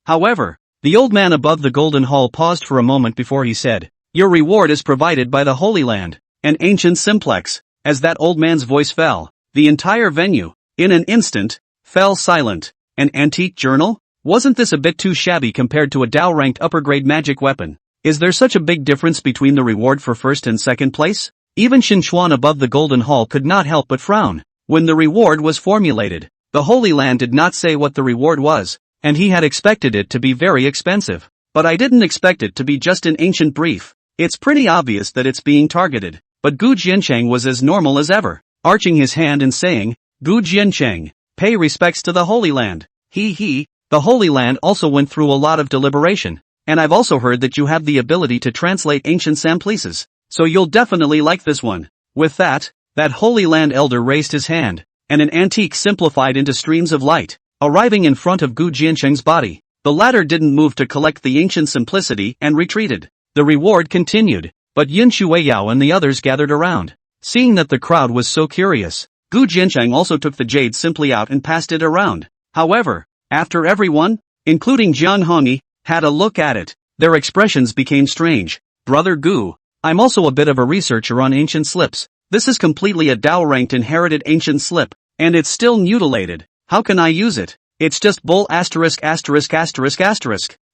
Speaker 1: However, the old man above the Golden Hall paused for a moment before he said, "Your reward is provided by the Holy Land, an ancient simplex." As that old man's voice fell, the entire venue, in an instant, fell silent. An antique journal? Wasn't this a bit too shabby compared to a Dao-ranked upper-grade magic weapon? Is there such a big difference between the reward for first and second place? Even Xin Chuan above the Golden Hall could not help but frown. When the reward was formulated, the Holy Land did not say what the reward was, and he had expected it to be very expensive. But I didn't expect it to be just an ancient brief. It's pretty obvious that it's being targeted. But Gu Jiancheng was as normal as ever, arching his hand and saying, Gu Jiancheng, pay respects to the Holy Land. The Holy Land also went through a lot of deliberation, and I've also heard that you have the ability to translate ancient samplices, so you'll definitely like this one. With that Holy Land elder raised his hand, and an antique simplified into streams of light, arriving in front of Gu Jiancheng's body. The latter didn't move to collect the ancient simplicity and retreated. The reward continued, but Yin Shuiyao and the others gathered around. Seeing that the crowd was so curious, Gu Jiancheng also took the jade simply out and passed it around. However, after everyone, including Jiang Hongyi, had a look at it, their expressions became strange. Brother Gu, I'm also a bit of a researcher on ancient slips. This is completely a Dao-ranked inherited ancient slip, and it's still mutilated. How can I use it? It's just bull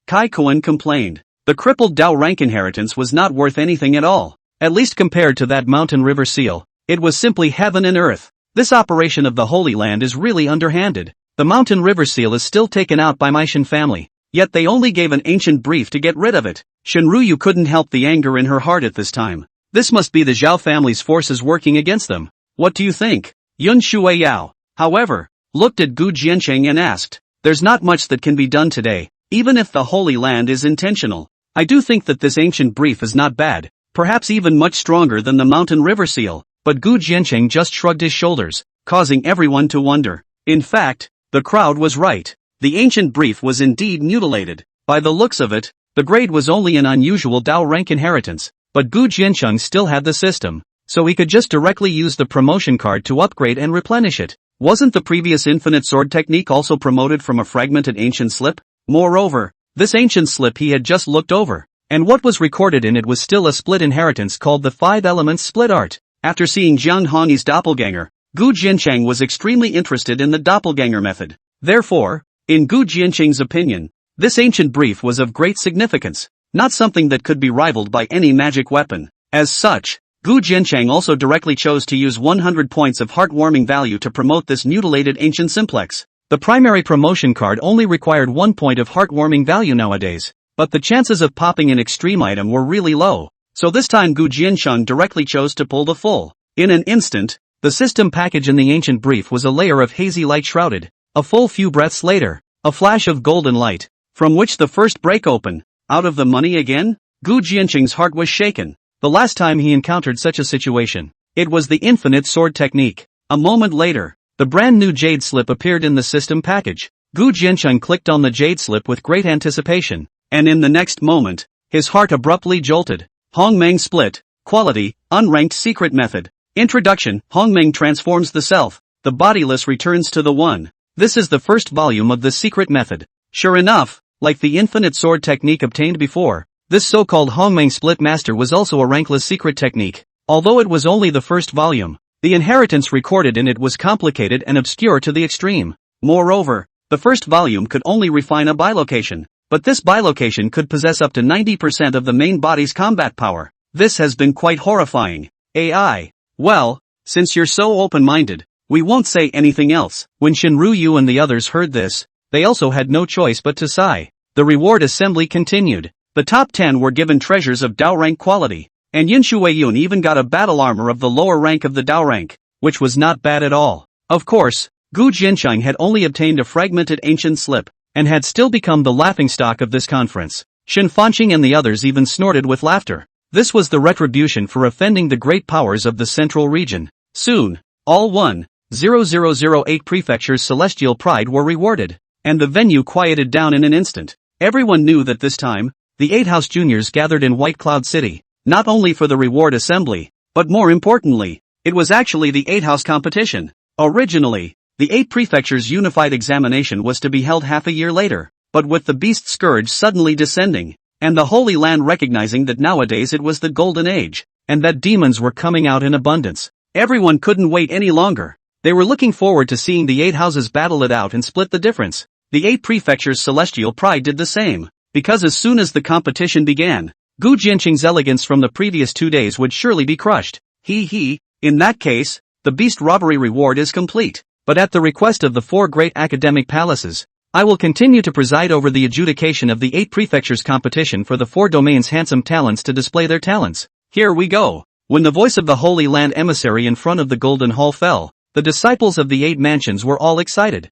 Speaker 1: Kai Kuan complained. The crippled Dao rank inheritance was not worth anything at all. At least compared to that mountain river seal, it was simply heaven and earth. This operation of the Holy Land is really underhanded. The mountain river seal is still taken out by my Shen family, yet they only gave an ancient brief to get rid of it. Shenruyu couldn't help the anger in her heart at this time. This must be the Zhao family's forces working against them. What do you think? Yun Shuiyao, however, looked at Gu Jiancheng and asked, there's not much that can be done today, even if the Holy Land is intentional. I do think that this ancient brief is not bad, perhaps even much stronger than the mountain river seal, but Gu Jiancheng just shrugged his shoulders, causing everyone to wonder. In fact, the crowd was right. The ancient brief was indeed mutilated. By the looks of it, the grade was only an unusual Dao rank inheritance, but Gu Jiancheng still had the system, so he could just directly use the promotion card to upgrade and replenish it. Wasn't the previous infinite sword technique also promoted from a fragmented ancient slip? Moreover, this ancient slip he had just looked over, and what was recorded in it was still a split inheritance called the 5 elements split art. After seeing Jiang Hongyi's doppelganger, Gu Jiancheng was extremely interested in the doppelganger method. Therefore, in Gu Jiancheng's opinion, this ancient brief was of great significance, not something that could be rivaled by any magic weapon. As such, Gu Jiancheng also directly chose to use 100 points of heartwarming value to promote this mutilated ancient simplex. The primary promotion card only required 1 point of heartwarming value nowadays, but the chances of popping an extreme item were really low, so this time Gu Jiancheng directly chose to pull the full. In an instant, the system package in the ancient brief was a layer of hazy light shrouded. A full few breaths later, a flash of golden light, from which the first break open. Out of the money again? Gu Jiancheng's heart was shaken. The last time he encountered such a situation, it was the infinite sword technique. A moment later, the brand new jade slip appeared in the system package. Gu Jiancheng clicked on the jade slip with great anticipation, and in the next moment, his heart abruptly jolted. Hongmeng split, quality, unranked secret method. Introduction. Hongmeng transforms the self, the bodiless returns to the one. This is the first volume of the secret method. Sure enough, like the infinite sword technique obtained before, this so-called Hongmeng split master was also a rankless secret technique. Although it was only the first volume, the inheritance recorded in it was complicated and obscure to the extreme. Moreover, the first volume could only refine a bilocation, but this bilocation could possess up to 90% of the main body's combat power. This has been quite horrifying. AI. Well, since you're so open-minded, we won't say anything else. When Shenruyu and the others heard this, they also had no choice but to sigh. The reward assembly continued. The top 10 were given treasures of Dao rank quality, and Yin Shuiyun even got a battle armor of the lower rank of the Dao rank, which was not bad at all. Of course, Gu Jiancheng had only obtained a fragmented ancient slip, and had still become the laughingstock of this conference. Shen Fanqing and the others even snorted with laughter. This was the retribution for offending the great powers of the central region. Soon, all 1,008 prefectures' celestial pride were rewarded, and the venue quieted down in an instant. Everyone knew that this time, the 8 House Juniors gathered in White Cloud City, not only for the reward assembly, but more importantly, it was actually the 8 House competition. Originally, the 8 prefectures' unified examination was to be held half a year later, but with the beast scourge suddenly descending, and the Holy Land recognizing that nowadays it was the Golden Age, and that demons were coming out in abundance, everyone couldn't wait any longer. They were looking forward to seeing the 8 houses battle it out and split the difference. The 8 prefectures' celestial pride did the same, because as soon as the competition began, Gu Jiancheng's elegance from the previous 2 days would surely be crushed. In that case, the beast robbery reward is complete. But at the request of the 4 great academic palaces, I will continue to preside over the adjudication of the 8 prefectures competition for the 4 domains' handsome talents to display their talents. Here we go. When the voice of the Holy Land emissary in front of the Golden Hall fell, the disciples of the 8 mansions were all excited.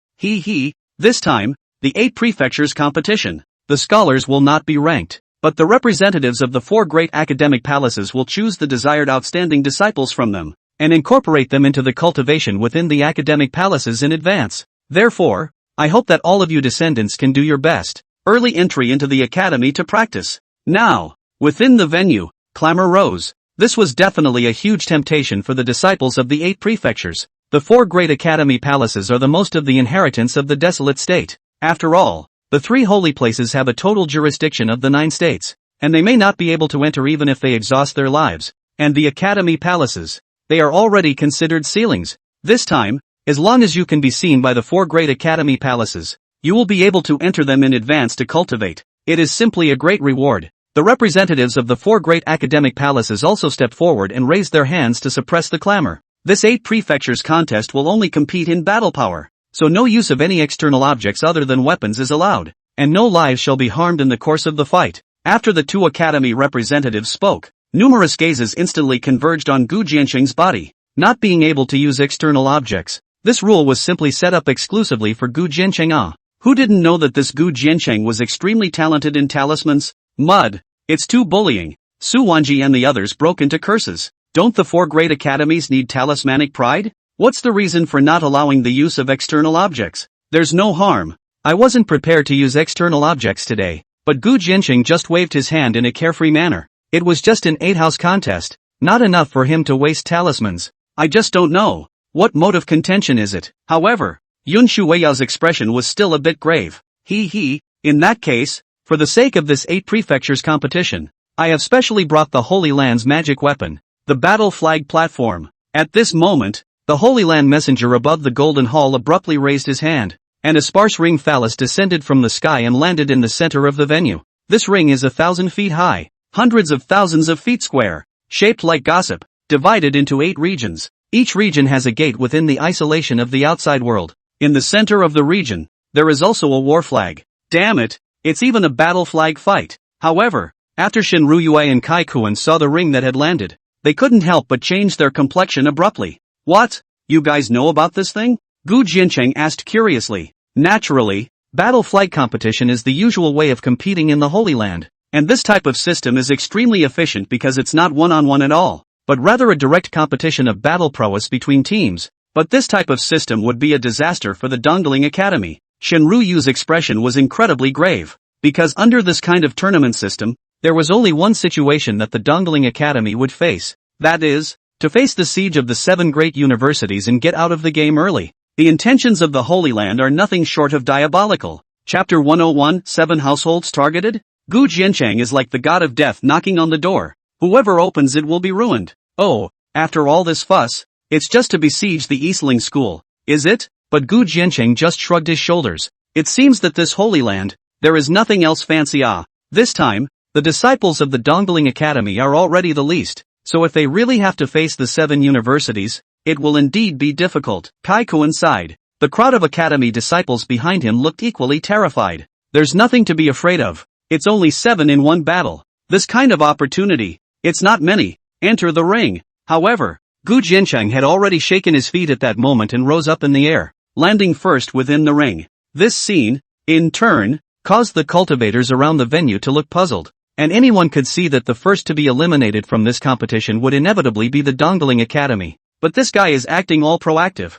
Speaker 1: This time, the 8 prefectures competition. The scholars will not be ranked, but the representatives of the 4 great academic palaces will choose the desired outstanding disciples from them, and incorporate them into the cultivation within the academic palaces in advance. Therefore, I hope that all of you descendants can do your best. Early entry into the academy to practice. Now, within the venue, clamor rose. This was definitely a huge temptation for the disciples of the 8 prefectures. The 4 great academy palaces are the most of the inheritance of the desolate state. After all, the 3 holy places have a total jurisdiction of the 9 states, and they may not be able to enter even if they exhaust their lives. And the academy palaces, they are already considered ceilings. This time, as long as you can be seen by the 4 great academy palaces, you will be able to enter them in advance to cultivate. It is simply a great reward. The representatives of the 4 great academic palaces also stepped forward and raised their hands to suppress the clamor. This 8 prefectures contest will only compete in battle power, so no use of any external objects other than weapons is allowed, and no lives shall be harmed in the course of the fight. After the 2 academy representatives spoke, numerous gazes instantly converged on Gu Jiansheng's body, not being able to use external objects. This rule was simply set up exclusively for Gu Jiansheng. Who didn't know that this Gu Jiansheng was extremely talented in talismans? Mud. It's too bullying. Su Wanji and the others broke into curses. Don't the 4 great academies need talismanic pride? What's the reason for not allowing the use of external objects? There's no harm. I wasn't prepared to use external objects today, but Gu Jiansheng just waved his hand in a carefree manner. It was just an 8-house contest, not enough for him to waste talismans. I just don't know. What mode of contention is it? However, Yun Shuiyao's expression was still a bit grave. In that case, for the sake of this 8 prefectures competition, I have specially brought the Holy Land's magic weapon, the battle flag platform. At this moment, the Holy Land messenger above the Golden Hall abruptly raised his hand, and a sparse ring phallus descended from the sky and landed in the center of the venue. This ring is 1,000 feet high, hundreds of thousands of feet square, shaped like gossip, divided into 8 regions. Each region has a gate within the isolation of the outside world. In the center of the region, there is also a war flag. Damn it, it's even a battle flag fight. However, after Shin Ruyue and Kai Kuan saw the ring that had landed, they couldn't help but change their complexion abruptly. What? You guys know about this thing? Gu Jiansheng asked curiously. Naturally, battle flag competition is the usual way of competing in the Holy Land, and this type of system is extremely efficient because it's not one-on-one at all, but rather a direct competition of battle prowess between teams. But this type of system would be a disaster for the Dongling Academy. Shen Ruyu's expression was incredibly grave, because under this kind of tournament system, there was only one situation that the Dongling Academy would face. That is, to face the siege of the 7 great universities and get out of the game early. The intentions of the Holy Land are nothing short of diabolical. Chapter 101, 7 Households Targeted? Gu Jiansheng is like the god of death knocking on the door. Whoever opens it will be ruined. Oh, after all this fuss, it's just to besiege the Eastling school, is it? But Gu Jiansheng just shrugged his shoulders. It seems that this Holy Land, there is nothing else fancy. This time, the disciples of the Dongling Academy are already the least, so if they really have to face the 7 universities, it will indeed be difficult. Kai Kuan sighed. The crowd of academy disciples behind him looked equally terrified. There's nothing to be afraid of. It's only 7 in one battle. This kind of opportunity, it's not many. Enter the ring. However, Gu Jiansheng had already shaken his feet at that moment and rose up in the air, landing first within the ring. This scene, in turn, caused the cultivators around the venue to look puzzled, and anyone could see that the first to be eliminated from this competition would inevitably be the Dongling Academy. But this guy is acting all proactive.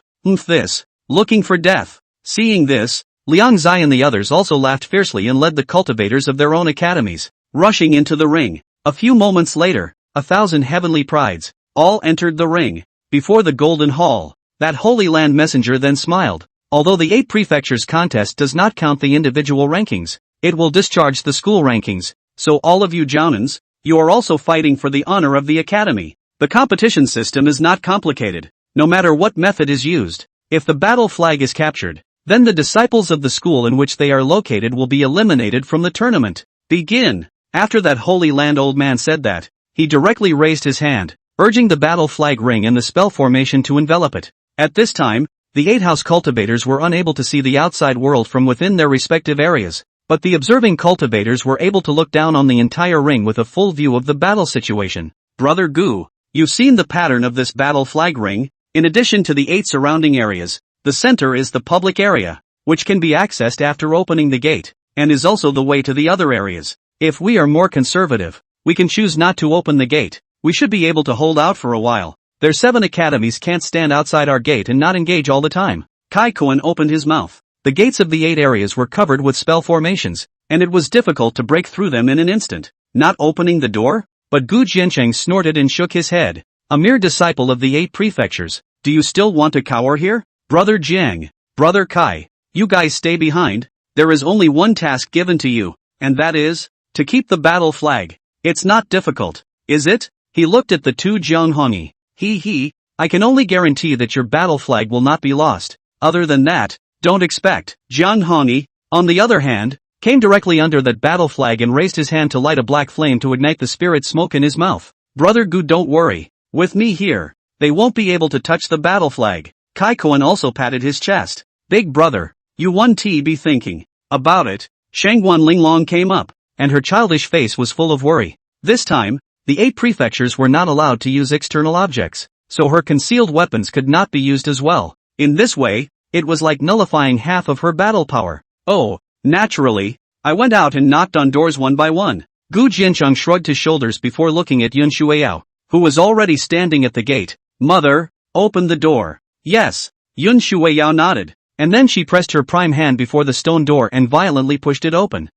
Speaker 1: Looking for death. Seeing this, Liang Zai and the others also laughed fiercely and led the cultivators of their own academies, rushing into the ring. A few moments later, 1,000 heavenly prides all entered the ring. Before the Golden Hall, that Holy Land messenger then smiled. Although the 8 prefectures contest does not count the individual rankings, it will discharge the school rankings, so all of you Jounins, you are also fighting for the honor of the academy. The competition system is not complicated, no matter what method is used. If the battle flag is captured, then the disciples of the school in which they are located will be eliminated from the tournament. Begin! After that Holy Land old man said that, he directly raised his hand, urging the battle flag ring and the spell formation to envelop it. At this time, The 8 house cultivators were unable to see the outside world from within their respective areas, but the observing cultivators were able to look down on the entire ring with a full view of the battle situation. Brother Gu, you've seen the pattern of this battle flag ring. In addition to the 8 surrounding areas, the center is the public area, which can be accessed after opening the gate, and is also the way to the other areas. If we are more conservative, we can choose not to open the gate. We should be able to hold out for a while. Their 7 academies can't stand outside our gate and not engage all the time. Kai Koen opened his mouth. The gates of the 8 areas were covered with spell formations, and it was difficult to break through them in an instant. Not opening the door? But Gu Jiancheng snorted and shook his head. A mere disciple of the 8 prefectures. Do you still want to cower here? Brother Jiang, Brother Kai, you guys stay behind. There is only one task given to you, and that is to keep the battle flag. It's not difficult, is it? He looked at the 2 Jiang Hongi. I can only guarantee that your battle flag will not be lost. Other than that, don't expect. Jiang Hongi, on the other hand, came directly under that battle flag and raised his hand to light a black flame to ignite the spirit smoke in his mouth. Brother Gu, don't worry. With me here, they won't be able to touch the battle flag. Kai Koen also patted his chest. Big brother, you won't be thinking about it. Shangguan Linglong came up, and her childish face was full of worry. This time, the 8 prefectures were not allowed to use external objects, so her concealed weapons could not be used as well. In this way, it was like nullifying half of her battle power. Oh, naturally, I went out and knocked on doors one by one. Gu Jiancheng shrugged his shoulders before looking at Yun Shuiyao, who was already standing at the gate. Mother, open the door. Yes, Yun Shuiyao nodded, and then she pressed her prime hand before the stone door and violently pushed it open.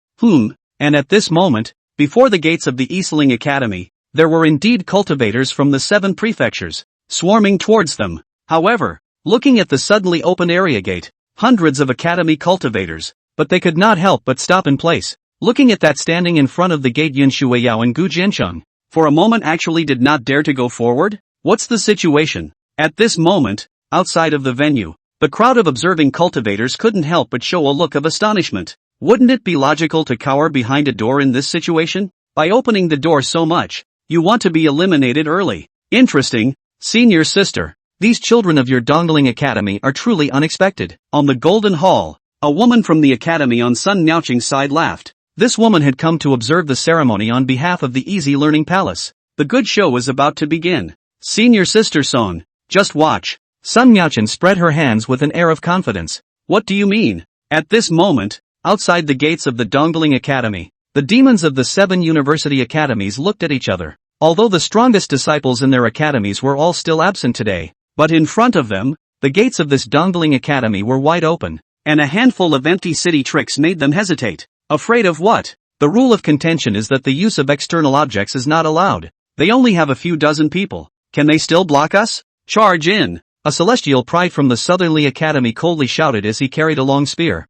Speaker 1: And at this moment, before the gates of the Eastling Academy, there were indeed cultivators from the 7 prefectures, swarming towards them. However, looking at the suddenly open area gate, hundreds of academy cultivators, but they could not help but stop in place, looking at that standing in front of the gate Yun Shuiyao and Gu Jiancheng. For a moment actually did not dare to go forward? What's the situation? At this moment, outside of the venue, the crowd of observing cultivators couldn't help but show a look of astonishment. Wouldn't it be logical to cower behind a door in this situation? By opening the door so much, you want to be eliminated early. Interesting, senior sister. These children of your Dongling Academy are truly unexpected. On the Golden Hall, a woman from the academy on Sun Miaoqing's side laughed. This woman had come to observe the ceremony on behalf of the Easy Learning Palace. The good show was about to begin. Senior sister Song, just watch. Sun Miaoqing spread her hands with an air of confidence. What do you mean? At this moment, outside the gates of the Dongling Academy, the demons of the 7 university academies looked at each other. Although the strongest disciples in their academies were all still absent today, but in front of them, the gates of this Dongling Academy were wide open, and a handful of empty city tricks made them hesitate. Afraid of what? The rule of contention is that the use of external objects is not allowed. They only have a few dozen people. Can they still block us? Charge in! A celestial pride from the Southerly Academy coldly shouted as he carried a long spear.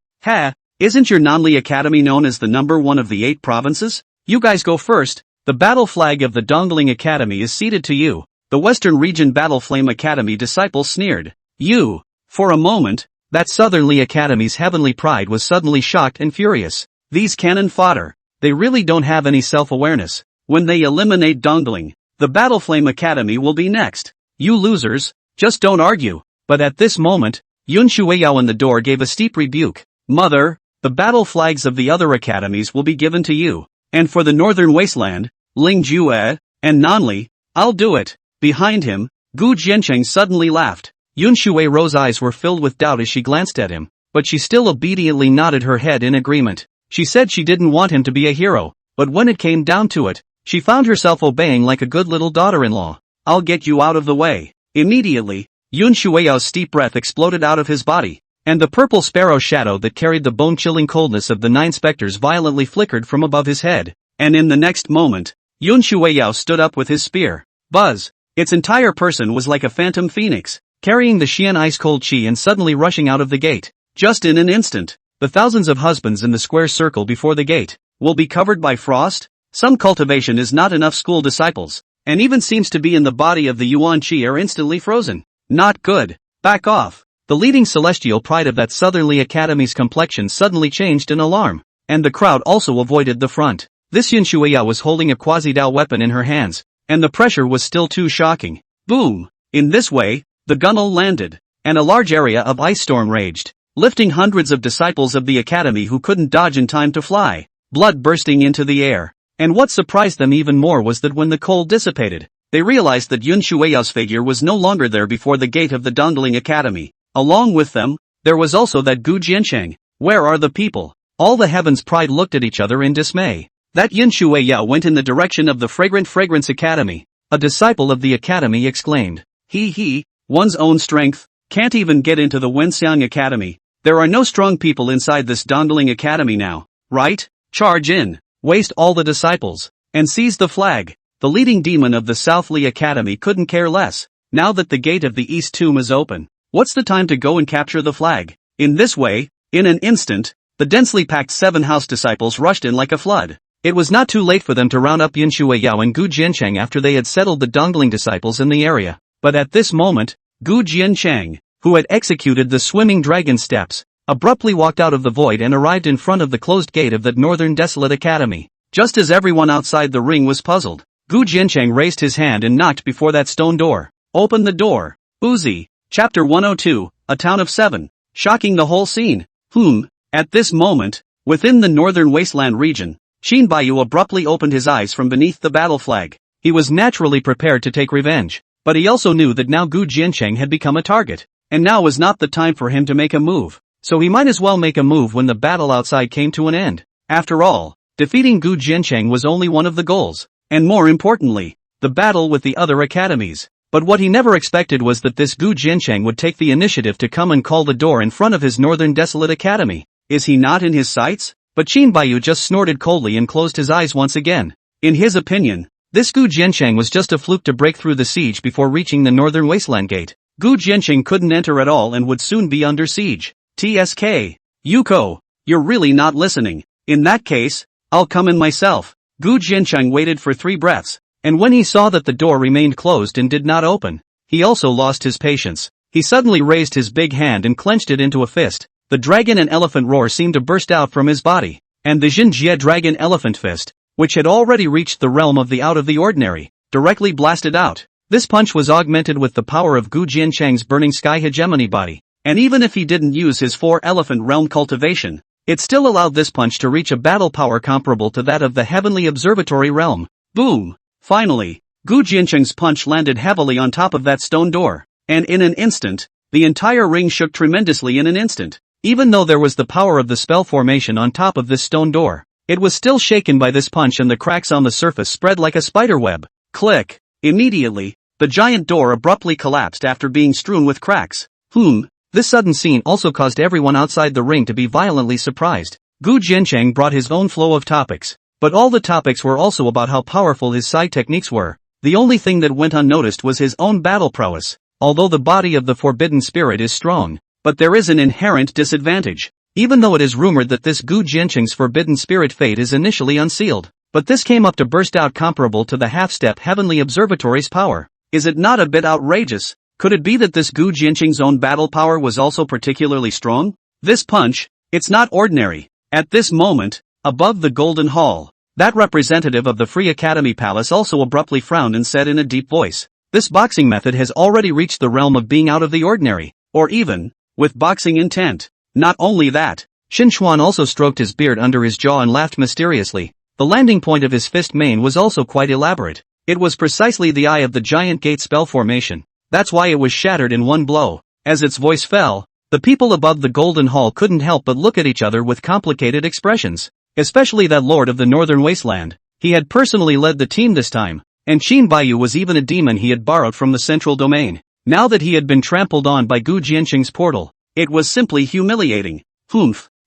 Speaker 1: Isn't your Nanli Academy known as the number 1 of the 8 provinces? You guys go first. The battle flag of the Dongling Academy is ceded to you. The Western Region Battle Flame Academy disciple sneered. You! For a moment, that Southerly Academy's heavenly pride was suddenly shocked and furious. These cannon fodder. They really don't have any self-awareness. When they eliminate Dongling, the Battle Flame Academy will be next. You losers, just don't argue. But at this moment, Yun Shuiyao in the door gave a steep rebuke. Mother, the battle flags of the other academies will be given to you. And for the Northern Wasteland, Lingjue, and Nanli, I'll do it. Behind him, Gu Jiancheng suddenly laughed. Yun Shuiro's eyes were filled with doubt as she glanced at him, but she still obediently nodded her head in agreement. She said she didn't want him to be a hero, but when it came down to it, she found herself obeying like a good little daughter-in-law. I'll get you out of the way. Immediately, Yun Shuiao's steep breath exploded out of his body, and the purple sparrow shadow that carried the bone-chilling coldness of the 9 specters violently flickered from above his head. And in the next moment, Yun Shuiyao stood up with his spear. Buzz! Its entire person was like a phantom phoenix, carrying the Xian ice-cold qi and suddenly rushing out of the gate. Just in an instant, the thousands of husbands in the square circle before the gate will be covered by frost. Some cultivation is not enough school disciples, and even seems to be in the body of the Yuan Qi are instantly frozen. Not good. Back off. The leading celestial pride of that Southerly Academy's complexion suddenly changed in alarm, and the crowd also avoided the front. This Yun Shuiya was holding a quasi-Dao weapon in her hands, and the pressure was still too shocking. Boom! In this way, the gunwale landed, and a large area of ice storm raged, lifting hundreds of disciples of the academy who couldn't dodge in time to fly, blood bursting into the air. And what surprised them even more was that when the cold dissipated, they realized that Yun Shuiyao's figure was no longer there before the gate of the Dongling Academy. Along with them, there was also that Gu Jiancheng. Where are the people? All the heavens pride looked at each other in dismay. That Yun Shuiyao went in the direction of the Fragrance Academy. A disciple of the academy exclaimed. One's own strength, can't even get into the Wenxiang Academy. There are no strong people inside this Dongling Academy now, right? Charge in, waste all the disciples, and seize the flag. The leading demon of the South Li Academy couldn't care less. Now that the gate of the East Tomb is open, what's the time to go and capture the flag? In this way, in an instant, the densely packed 7 house disciples rushed in like a flood. It was not too late for them to round up Yun Shuiyao and Gu Jiancheng after they had settled the Dongling disciples in the area. But at this moment, Gu Jiancheng, who had executed the swimming dragon steps, abruptly walked out of the void and arrived in front of the closed gate of the Northern Desolate Academy. Just as everyone outside the ring was puzzled, Gu Jiancheng raised his hand and knocked before that stone door. Open the door. Uzi. Chapter 102, A Town of 7. Shocking the whole scene. At this moment, within the northern wasteland region, Qin Baiyu abruptly opened his eyes from beneath the battle flag. He was naturally prepared to take revenge, but he also knew that now Gu Jiancheng had become a target, and now was not the time for him to make a move, so he might as well make a move when the battle outside came to an end. After all, defeating Gu Jiancheng was only one of the goals, and more importantly, the battle with the other academies. But what he never expected was that this Gu Jiancheng would take the initiative to come and call the door in front of his Northern Desolate Academy. Is he not in his sights? But Qin Baiyu just snorted coldly and closed his eyes once again. In his opinion, this Gu Jiancheng was just a fluke to break through the siege before reaching the Northern Wasteland Gate. Gu Jiancheng couldn't enter at all and would soon be under siege. TSK. Yuko, you're really not listening. In that case, I'll come in myself. Gu Jiancheng waited for 3 breaths, and when he saw that the door remained closed and did not open, he also lost his patience. He suddenly raised his big hand and clenched it into a fist. The dragon and elephant roar seemed to burst out from his body, and the Jinjie dragon elephant fist, which had already reached the realm of the out of the ordinary, directly blasted out. This punch was augmented with the power of Gu Jiancheng's burning sky hegemony body, and even if he didn't use his 4 elephant realm cultivation, it still allowed this punch to reach a battle power comparable to that of the heavenly observatory realm. Boom! Finally, Gu Jiancheng's punch landed heavily on top of that stone door, and in an instant, the entire ring shook tremendously in an instant. Even though there was the power of the spell formation on top of this stone door, it was still shaken by this punch and the cracks on the surface spread like a spider web. Click! Immediately, the giant door abruptly collapsed after being strewn with cracks. This sudden scene also caused everyone outside the ring to be violently surprised. Gu Jiancheng brought his own flow of topics, but all the topics were also about how powerful his side techniques were. The only thing that went unnoticed was his own battle prowess. Although the body of the forbidden spirit is strong, but there is an inherent disadvantage. Even though it is rumored that this Gu Jiancheng's forbidden spirit fate is initially unsealed, but this came up to burst out comparable to the half-step heavenly observatory's power. Is it not a bit outrageous? Could it be that this Gu Jiancheng's own battle power was also particularly strong? This punch, it's not ordinary. At this moment, above the Golden Hall, that representative of the Free Academy Palace also abruptly frowned and said in a deep voice, this boxing method has already reached the realm of being out of the ordinary, or even, with boxing intent. Not only that, Shin Xuan also stroked his beard under his jaw and laughed mysteriously. The landing point of his fist main was also quite elaborate. It was precisely the eye of the giant gate spell formation. That's why it was shattered in one blow. As its voice fell, the people above the Golden Hall couldn't help but look at each other with complicated expressions. Especially that Lord of the Northern Wasteland. He had personally led the team this time, and Qin Baiyu was even a demon he had borrowed from the central domain. Now that he had been trampled on by Gu Jiancheng's portal, it was simply humiliating.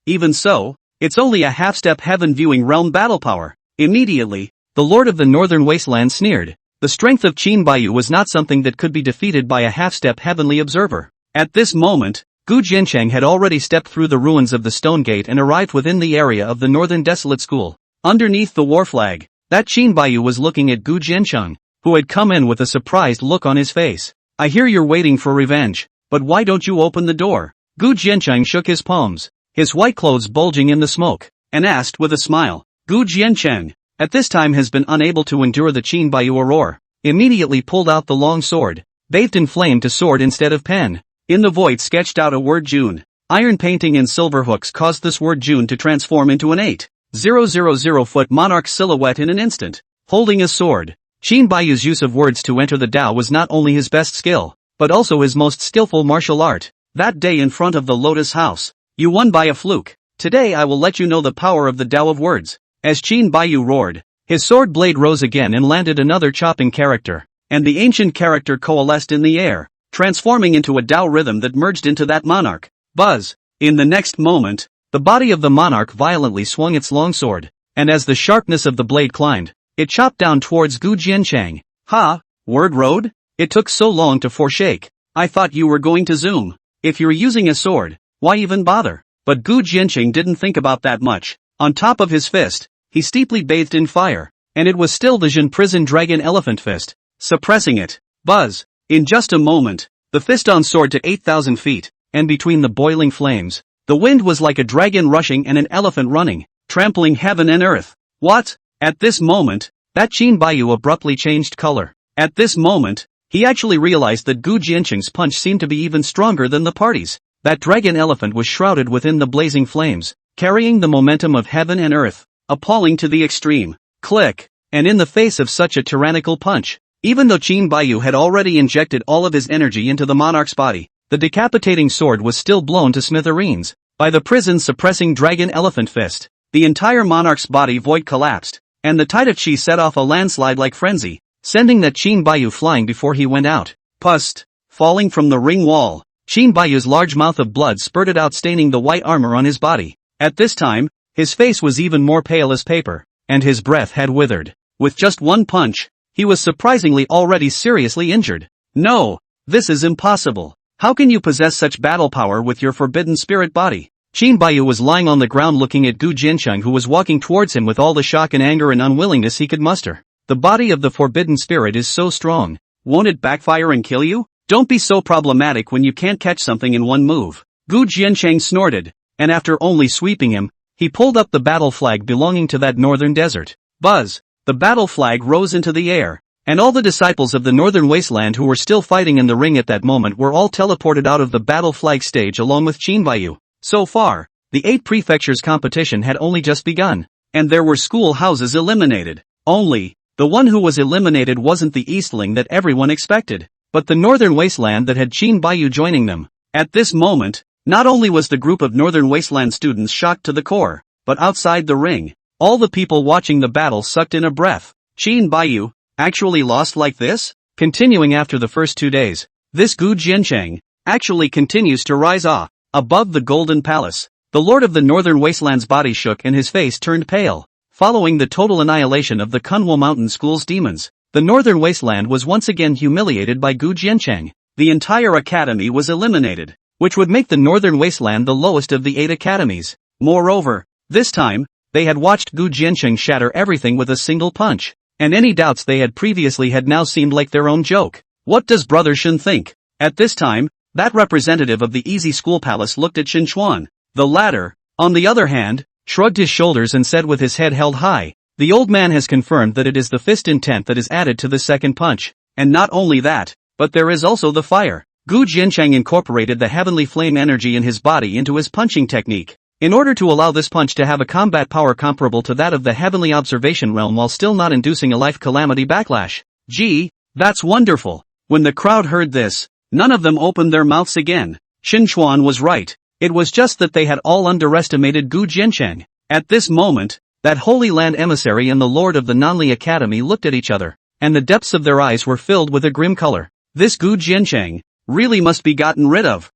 Speaker 1: Even so, it's only a half-step heaven-viewing realm battle power. Immediately, the Lord of the Northern Wasteland sneered. The strength of Qin Baiyu was not something that could be defeated by a half-step heavenly observer. At this moment, Gu Jiancheng had already stepped through the ruins of the Stone Gate and arrived within the area of the Northern Desolate School. Underneath the war flag, that Qin Baiyu was looking at Gu Jiancheng, who had come in with a surprised look on his face. I hear you're waiting for revenge, but why don't you open the door? Gu Jiancheng shook his palms, his white clothes bulging in the smoke, and asked with a smile. Gu Jiancheng, at this time has been unable to endure the Qin Baiyu roar, immediately pulled out the long sword, bathed in flame to sword instead of pen. In the void sketched out a word June. Iron painting in silver hooks caused this word June to transform into an 8,000-foot monarch silhouette in an instant, holding a sword. Qin Baiyu's use of words to enter the Tao was not only his best skill, but also his most skillful martial art. That day in front of the Lotus House, you won by a fluke. Today I will let you know the power of the Tao of words. As Qin Baiyu roared, his sword blade rose again and landed another chopping character, and the ancient character coalesced in the air, transforming into a Tao rhythm that merged into that monarch. Buzz! In the next moment, the body of the monarch violently swung its longsword, and as the sharpness of the blade climbed, it chopped down towards Gu Jiancheng. Ha! Word road? It took so long to foreshake. I thought you were going to zoom. If you're using a sword, why even bother? But Gu Jiancheng didn't think about that much. On top of his fist, he steeply bathed in fire, and it was still the Jin prison dragon elephant fist, suppressing it. Buzz! In just a moment, the fist-on soared to 8,000 feet, and between the boiling flames, the wind was like a dragon rushing and an elephant running, trampling heaven and earth. What? At this moment, that Qin Baiyu abruptly changed color. At this moment, he actually realized that Gu Jiancheng's punch seemed to be even stronger than the party's. That dragon elephant was shrouded within the blazing flames, carrying the momentum of heaven and earth, appalling to the extreme. Click! And in the face of such a tyrannical punch, even though Qin Baiyu had already injected all of his energy into the monarch's body, the decapitating sword was still blown to smithereens by the prison's suppressing dragon elephant fist. The entire monarch's body void collapsed, and the tide of qi set off a landslide like frenzy, sending that Qin Baiyu flying before he went out. Pust! Falling from the ring wall, Qin Baiyu's large mouth of blood spurted out, staining the white armor on his body. At this time, his face was even more pale as paper, and his breath had withered. With just one punch, he was surprisingly already seriously injured. No! This is impossible. How can you possess such battle power with your forbidden spirit body? Qin Baiyu was lying on the ground looking at Gu Jiancheng, who was walking towards him with all the shock and anger and unwillingness he could muster. The body of the forbidden spirit is so strong. Won't it backfire and kill you? Don't be so problematic when you can't catch something in one move. Gu Jiancheng snorted, and after only sweeping him, he pulled up the battle flag belonging to that northern desert. Buzz! The battle flag rose into the air, and all the disciples of the northern wasteland who were still fighting in the ring at that moment were all teleported out of the battle flag stage along with Qin Baiyu. So far, the 8 prefectures competition had only just begun, and there were school houses eliminated. Only, the one who was eliminated wasn't the Eastling that everyone expected, but the northern wasteland that had Qin Baiyu joining them. At this moment, not only was the group of northern wasteland students shocked to the core, but outside the ring, all the people watching the battle sucked in a breath. Qin Baiyu actually lost like this? Continuing after the first 2 days, this Gu Jiancheng actually continues to rise above the Golden Palace. The Lord of the Northern Wasteland's body shook and his face turned pale. Following the total annihilation of the Kunwo Mountain School's demons, the Northern Wasteland was once again humiliated by Gu Jiancheng. The entire academy was eliminated, which would make the Northern Wasteland the lowest of the 8 academies. Moreover, this time, they had watched Gu Jiancheng shatter everything with a single punch, and any doubts they had previously had now seemed like their own joke. What does Brother Shen think? At this time, that representative of the Easy School Palace looked at Shen Chuan. The latter, on the other hand, shrugged his shoulders and said with his head held high, "The old man has confirmed that it is the fist intent that is added to the second punch, and not only that, but there is also the fire." Gu Jiancheng incorporated the heavenly flame energy in his body into his punching technique, in order to allow this punch to have a combat power comparable to that of the heavenly observation realm while still not inducing a life calamity backlash. Gee, that's wonderful. When the crowd heard this, none of them opened their mouths again. Shen Chuan was right. It was just that they had all underestimated Gu Jiancheng. At this moment, that Holy Land emissary and the Lord of the Nanli Academy looked at each other, and the depths of their eyes were filled with a grim color. This Gu Jiancheng really must be gotten rid of.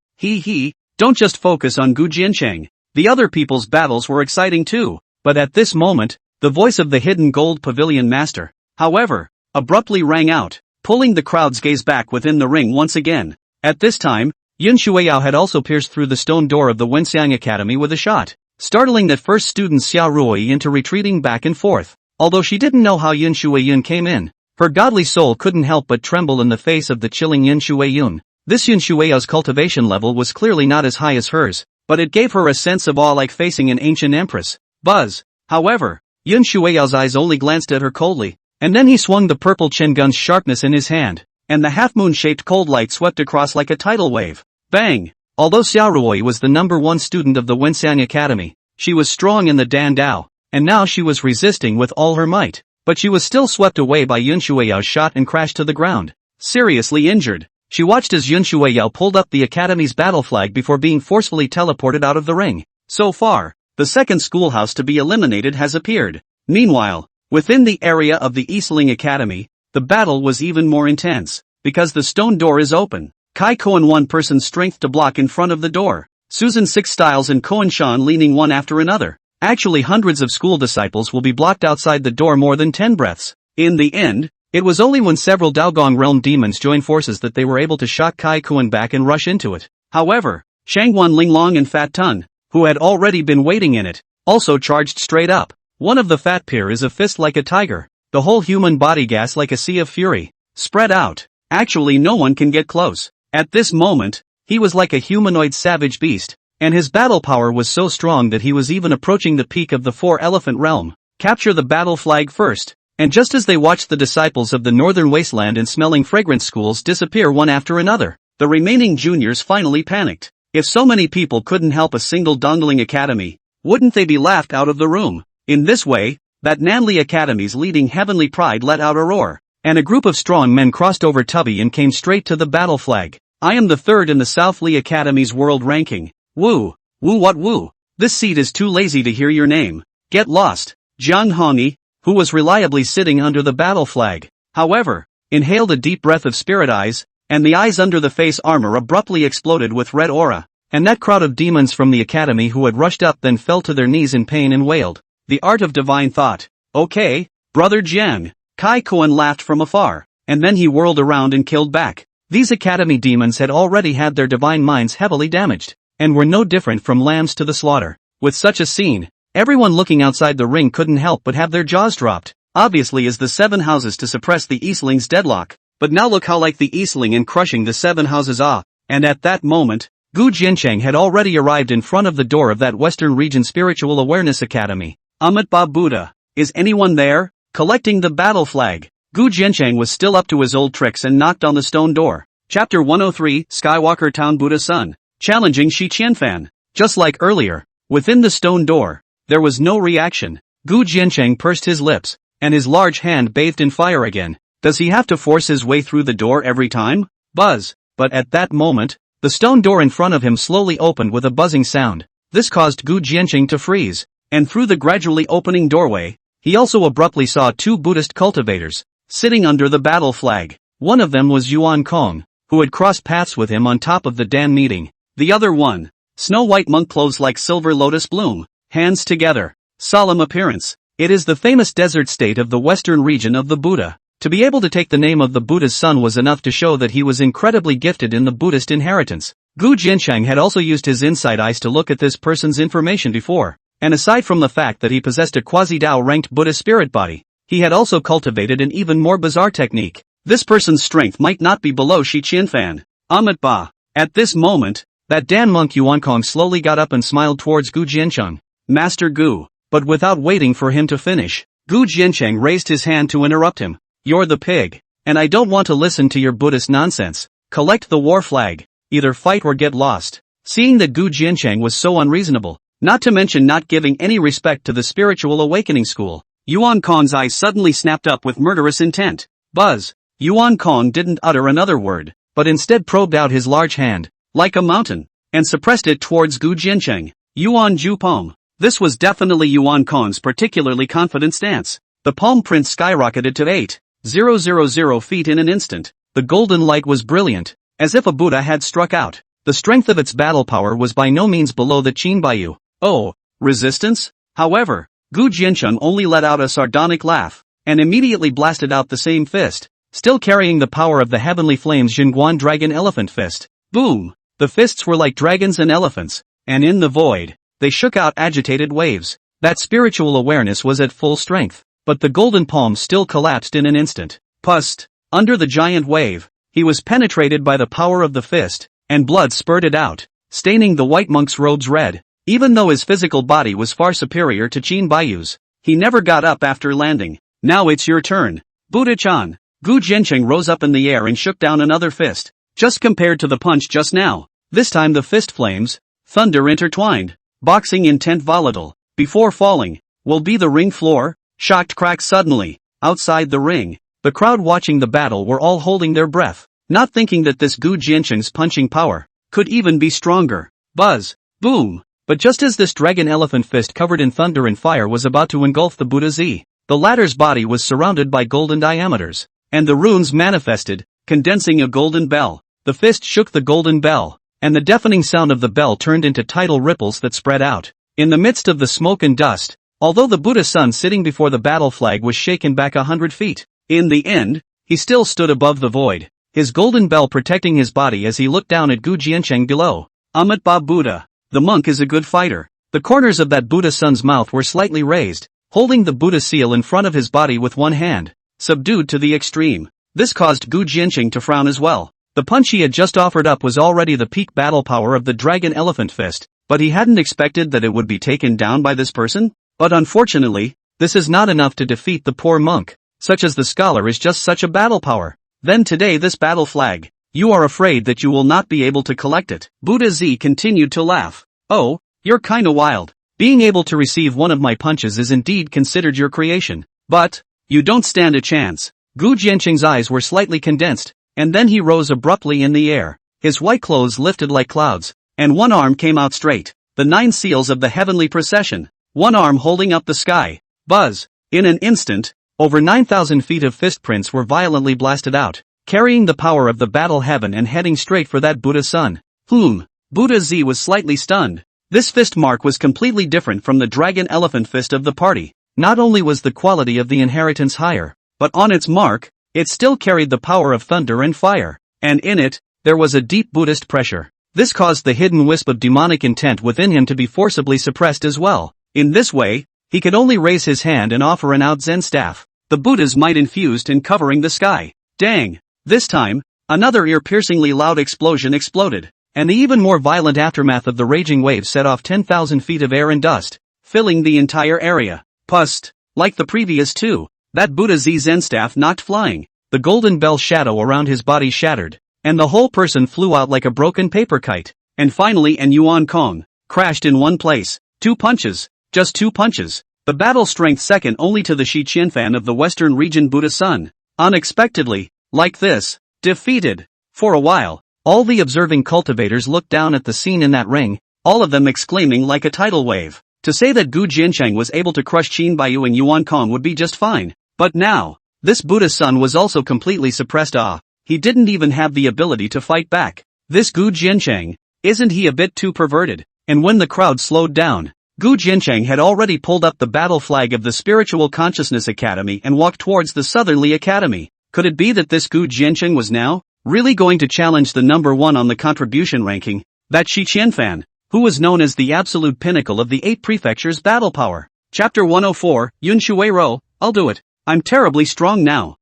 Speaker 1: Don't just focus on Gu Jiancheng. The other people's battles were exciting too, but at this moment, the voice of the hidden gold pavilion master, however, abruptly rang out, pulling the crowd's gaze back within the ring once again. At this time, Yin Shuiyao had also pierced through the stone door of the Wenxiang Academy with a shot, startling that first student Xia Ruoyi into retreating back and forth. Although she didn't know how Yin Shuiyun came in, her godly soul couldn't help but tremble in the face of the chilling Yin Shuiyun. This Yin Shuiyao's cultivation level was clearly not as high as hers, but it gave her a sense of awe like facing an ancient empress. Buzz! However, Yin Shuiyao's eyes only glanced at her coldly, and then he swung the purple Chen gun's sharpness in his hand, and the half-moon-shaped cold light swept across like a tidal wave. Bang! Although Xiaoruoi was the #1 student of the Wensang Academy, she was strong in the Dan Dao, and now she was resisting with all her might. But she was still swept away by Yun Shuiyao's shot and crashed to the ground, seriously injured. She watched as Yun Shuiyao pulled up the academy's battle flag before being forcefully teleported out of the ring. So far, the second schoolhouse to be eliminated has appeared. Meanwhile, within the area of the Eastling Academy, the battle was even more intense, because the stone door is open. Kai Koan one-person's strength to block in front of the door. Susan Six Styles and Koan Shan leaning one after another. Actually, hundreds of school disciples will be blocked outside the door more than 10 breaths. In the end, it was only when several Daogong realm demons joined forces that they were able to shock Kai Koan back and rush into it. However, Shangwan Linglong and Fat Tun, who had already been waiting in it, also charged straight up. One of the fat pair is a fist like a tiger, the whole human body gas like a sea of fury, spread out. Actually, no one can get close. At this moment, he was like a humanoid savage beast, and his battle power was so strong that he was even approaching the peak of the 4-elephant realm. Capture the battle flag first. And just as they watched the disciples of the northern wasteland and smelling fragrance schools disappear one after another, the remaining juniors finally panicked. If so many people couldn't help a single Dongling Academy, wouldn't they be laughed out of the room? In this way, that Nanli Academy's leading heavenly pride let out a roar, and a group of strong men crossed over Tubby and came straight to the battle flag. I am the third in the South Lee Academy's world ranking. Woo! Woo what woo? This seat is too lazy to hear your name. Get lost. Jiang Hongyi, who was reliably sitting under the battle flag, however, inhaled a deep breath of spirit eyes, and the eyes under the face armor abruptly exploded with red aura, and that crowd of demons from the academy who had rushed up then fell to their knees in pain and wailed. The art of divine thought. Okay, brother Jiang. Kai Koan laughed from afar, and then he whirled around and killed back. These academy demons had already had their divine minds heavily damaged, and were no different from lambs to the slaughter. With such a scene, everyone looking outside the ring couldn't help but have their jaws dropped. Obviously as the 7 houses to suppress the Eastling's deadlock, but now look how like the Eastling in crushing the 7 houses ah. And at that moment, Gu Jiancheng had already arrived in front of the door of that Western Region Spiritual Awareness Academy. Amitabha Buddha, is anyone there? Collecting the battle flag. Gu Jiancheng was still up to his old tricks and knocked on the stone door. Chapter 103, Skywalker Town Buddha's Son. Challenging Shi Qianfan. Just like earlier, within the stone door, there was no reaction. Gu Jiancheng pursed his lips, and his large hand bathed in fire again. Does he have to force his way through the door every time? Buzz. But at that moment, the stone door in front of him slowly opened with a buzzing sound. This caused Gu Jiancheng to freeze, and through the gradually opening doorway, he also abruptly saw 2 Buddhist cultivators, sitting under the battle flag. One of them was Yuan Kong, who had crossed paths with him on top of the Dan meeting. The other one, Snow White monk clothes like silver lotus bloom, hands together, solemn appearance. It is the famous desert state of the western region of the Buddha. To be able to take the name of the Buddha's son was enough to show that he was incredibly gifted in the Buddhist inheritance. Gu Jiancheng had also used his insight eyes to look at this person's information before, and aside from the fact that he possessed a quasi-Dao ranked Buddha spirit body, he had also cultivated an even more bizarre technique. This person's strength might not be below Shi Qianfan. Amitabha. At this moment, that Dan monk Yuan Kong slowly got up and smiled towards Gu Jiancheng. Master Gu. But without waiting for him to finish, Gu Jiancheng raised his hand to interrupt him. You're the pig, and I don't want to listen to your Buddhist nonsense. Collect the war flag. Either fight or get lost. Seeing that Gu Jiancheng was so unreasonable, not to mention not giving any respect to the spiritual awakening school, Yuan Kong's eyes suddenly snapped up with murderous intent. Buzz. Yuan Kong didn't utter another word, but instead probed out his large hand, like a mountain, and suppressed it towards Gu Jiancheng. Yuan Ju Palm. This was definitely Yuan Kong's particularly confident stance. The palm print skyrocketed to 8,000 feet in an instant. The golden light was brilliant, as if a Buddha had struck out. The strength of its battle power was by no means below the Qin Baiyu. Oh, resistance? However, Gu Jiancheng only let out a sardonic laugh, and immediately blasted out the same fist, still carrying the power of the heavenly flames Jingguan Dragon Elephant Fist. Boom! The fists were like dragons and elephants, and in the void, they shook out agitated waves. That spiritual awareness was at full strength, but the golden palm still collapsed in an instant. Pust! Under the giant wave, he was penetrated by the power of the fist, and blood spurted out, staining the white monk's robes red. Even though his physical body was far superior to Qin Baiyu's, he never got up after landing. Now it's your turn. Buddha-chan. Gu Jiancheng rose up in the air and shook down another fist. Just compared to the punch just now, This time the fist flames, thunder intertwined, boxing intent volatile, before falling, will be the ring floor, shocked crack suddenly, outside the ring. The crowd watching the battle were all holding their breath, not thinking that this Gu Jiancheng's punching power could even be stronger. Buzz, boom. But just as this dragon elephant fist covered in thunder and fire was about to engulf the Buddha Z, the latter's body was surrounded by golden diameters, and the runes manifested, condensing a golden bell. The fist shook the golden bell, and the deafening sound of the bell turned into tidal ripples that spread out. In the midst of the smoke and dust, although the Buddha sun sitting before the battle flag was shaken back 100 feet, in the end, he still stood above the void, his golden bell protecting his body as he looked down at Gu Jiancheng below. Amitabha Buddha, the monk is a good fighter. The corners of that Buddha sun's mouth were slightly raised, holding the Buddha seal in front of his body with one hand, subdued to the extreme. This caused Gu Jiancheng to frown as well. The punch he had just offered up was already the peak battle power of the dragon elephant fist, but he hadn't expected that it would be taken down by this person. But unfortunately, this is not enough to defeat the poor monk. Such as the scholar is just such a battle power. Then today this battle flag, you are afraid that you will not be able to collect it. Buddha Z continued to laugh. Oh, you're kinda wild. Being able to receive one of my punches is indeed considered your creation. But, you don't stand a chance. Gu Jiancheng's eyes were slightly condensed, and then he rose abruptly in the air. His white clothes lifted like clouds, and one arm came out straight. The 9 seals of the heavenly procession. One arm holding up the sky. Buzz. In an instant, over 9,000 feet of fist prints were violently blasted out, carrying the power of the battle heaven and heading straight for that Buddha sun. Buddha Z was slightly stunned. This fist mark was completely different from the dragon elephant fist of the party. Not only was the quality of the inheritance higher, but on its mark, it still carried the power of thunder and fire, and in it, there was a deep Buddhist pressure. This caused the hidden wisp of demonic intent within him to be forcibly suppressed as well. In this way, he could only raise his hand and offer an out Zen staff. The Buddha's might infused in covering the sky. Dang! This time, another ear-piercingly loud explosion exploded, and the even more violent aftermath of the raging wave set off 10,000 feet of air and dust, filling the entire area. Pust! Like the previous two, that Buddha Z Zen staff knocked flying. The golden bell shadow around his body shattered, and the whole person flew out like a broken paper kite. And finally An Yuan Kong crashed in one place. 2 punches. Just 2 punches. The battle strength second only to the Shi Qianfan of the western region Buddha Sun. Unexpectedly, like this, defeated. For a while, all the observing cultivators looked down at the scene in that ring, all of them exclaiming like a tidal wave. To say that Gu Jiancheng was able to crush Qin Baiyu and Yuan Kong would be just fine. But now, this Buddha Sun was also completely suppressed. He didn't even have the ability to fight back. This Gu Jiancheng, isn't he a bit too perverted? And when the crowd slowed down, Gu Jiancheng had already pulled up the battle flag of the Spiritual Consciousness Academy and walked towards the Southerly Academy. Could it be that this Gu Jiancheng was now really going to challenge the number 1 on the contribution ranking, that Shi Qianfan, who was known as the absolute pinnacle of the 8 prefectures' battle power? Chapter 104, Yun Shui Ro, I'll do it. I'm terribly strong now.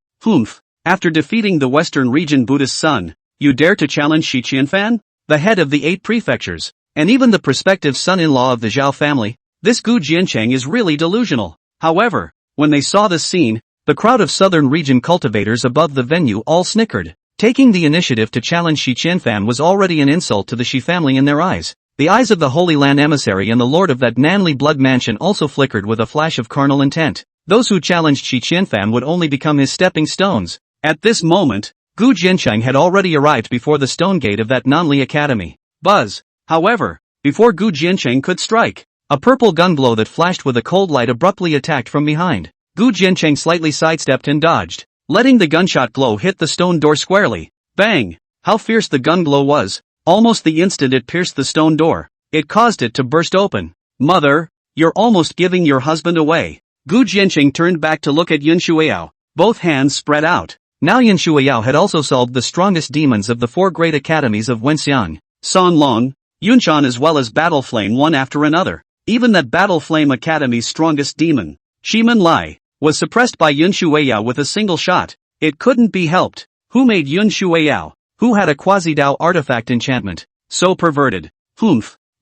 Speaker 1: After defeating the western region Buddhist Sun, you dare to challenge Shi Qianfan, the head of the 8 prefectures, and even the prospective son-in-law of the Zhao family? This Gu Jiancheng is really delusional. However, when they saw this scene, the crowd of southern region cultivators above the venue all snickered. Taking the initiative to challenge Shi Qianfan was already an insult to the Shi family in their eyes. The eyes of the Holy Land emissary and the lord of that Nanli blood mansion also flickered with a flash of carnal intent. Those who challenged Shi Qianfan would only become his stepping stones. At this moment, Gu Jiancheng had already arrived before the stone gate of that Nanli Academy. Buzz! However, before Gu Jiancheng could strike, a purple gun glow that flashed with a cold light abruptly attacked from behind. Gu Jiancheng slightly sidestepped and dodged, letting the gunshot glow hit the stone door squarely. Bang! How fierce the gun glow was! Almost the instant it pierced the stone door, it caused it to burst open. Mother, you're almost giving your husband away. Gu Jiancheng turned back to look at Yun Shuiao, both hands spread out. Now Yun Shuiao had also solved the strongest demons of the 4 great academies of Wenxiang, San Long, Yunshan, as well as Battle Flame one after another. Even that Battle Flame Academy's strongest demon, Shiman Lai, was suppressed by Yun Shuiao with a single shot. It couldn't be helped. Who made Yun Shuiao? Who had a quasi-Dao artifact enchantment? So perverted.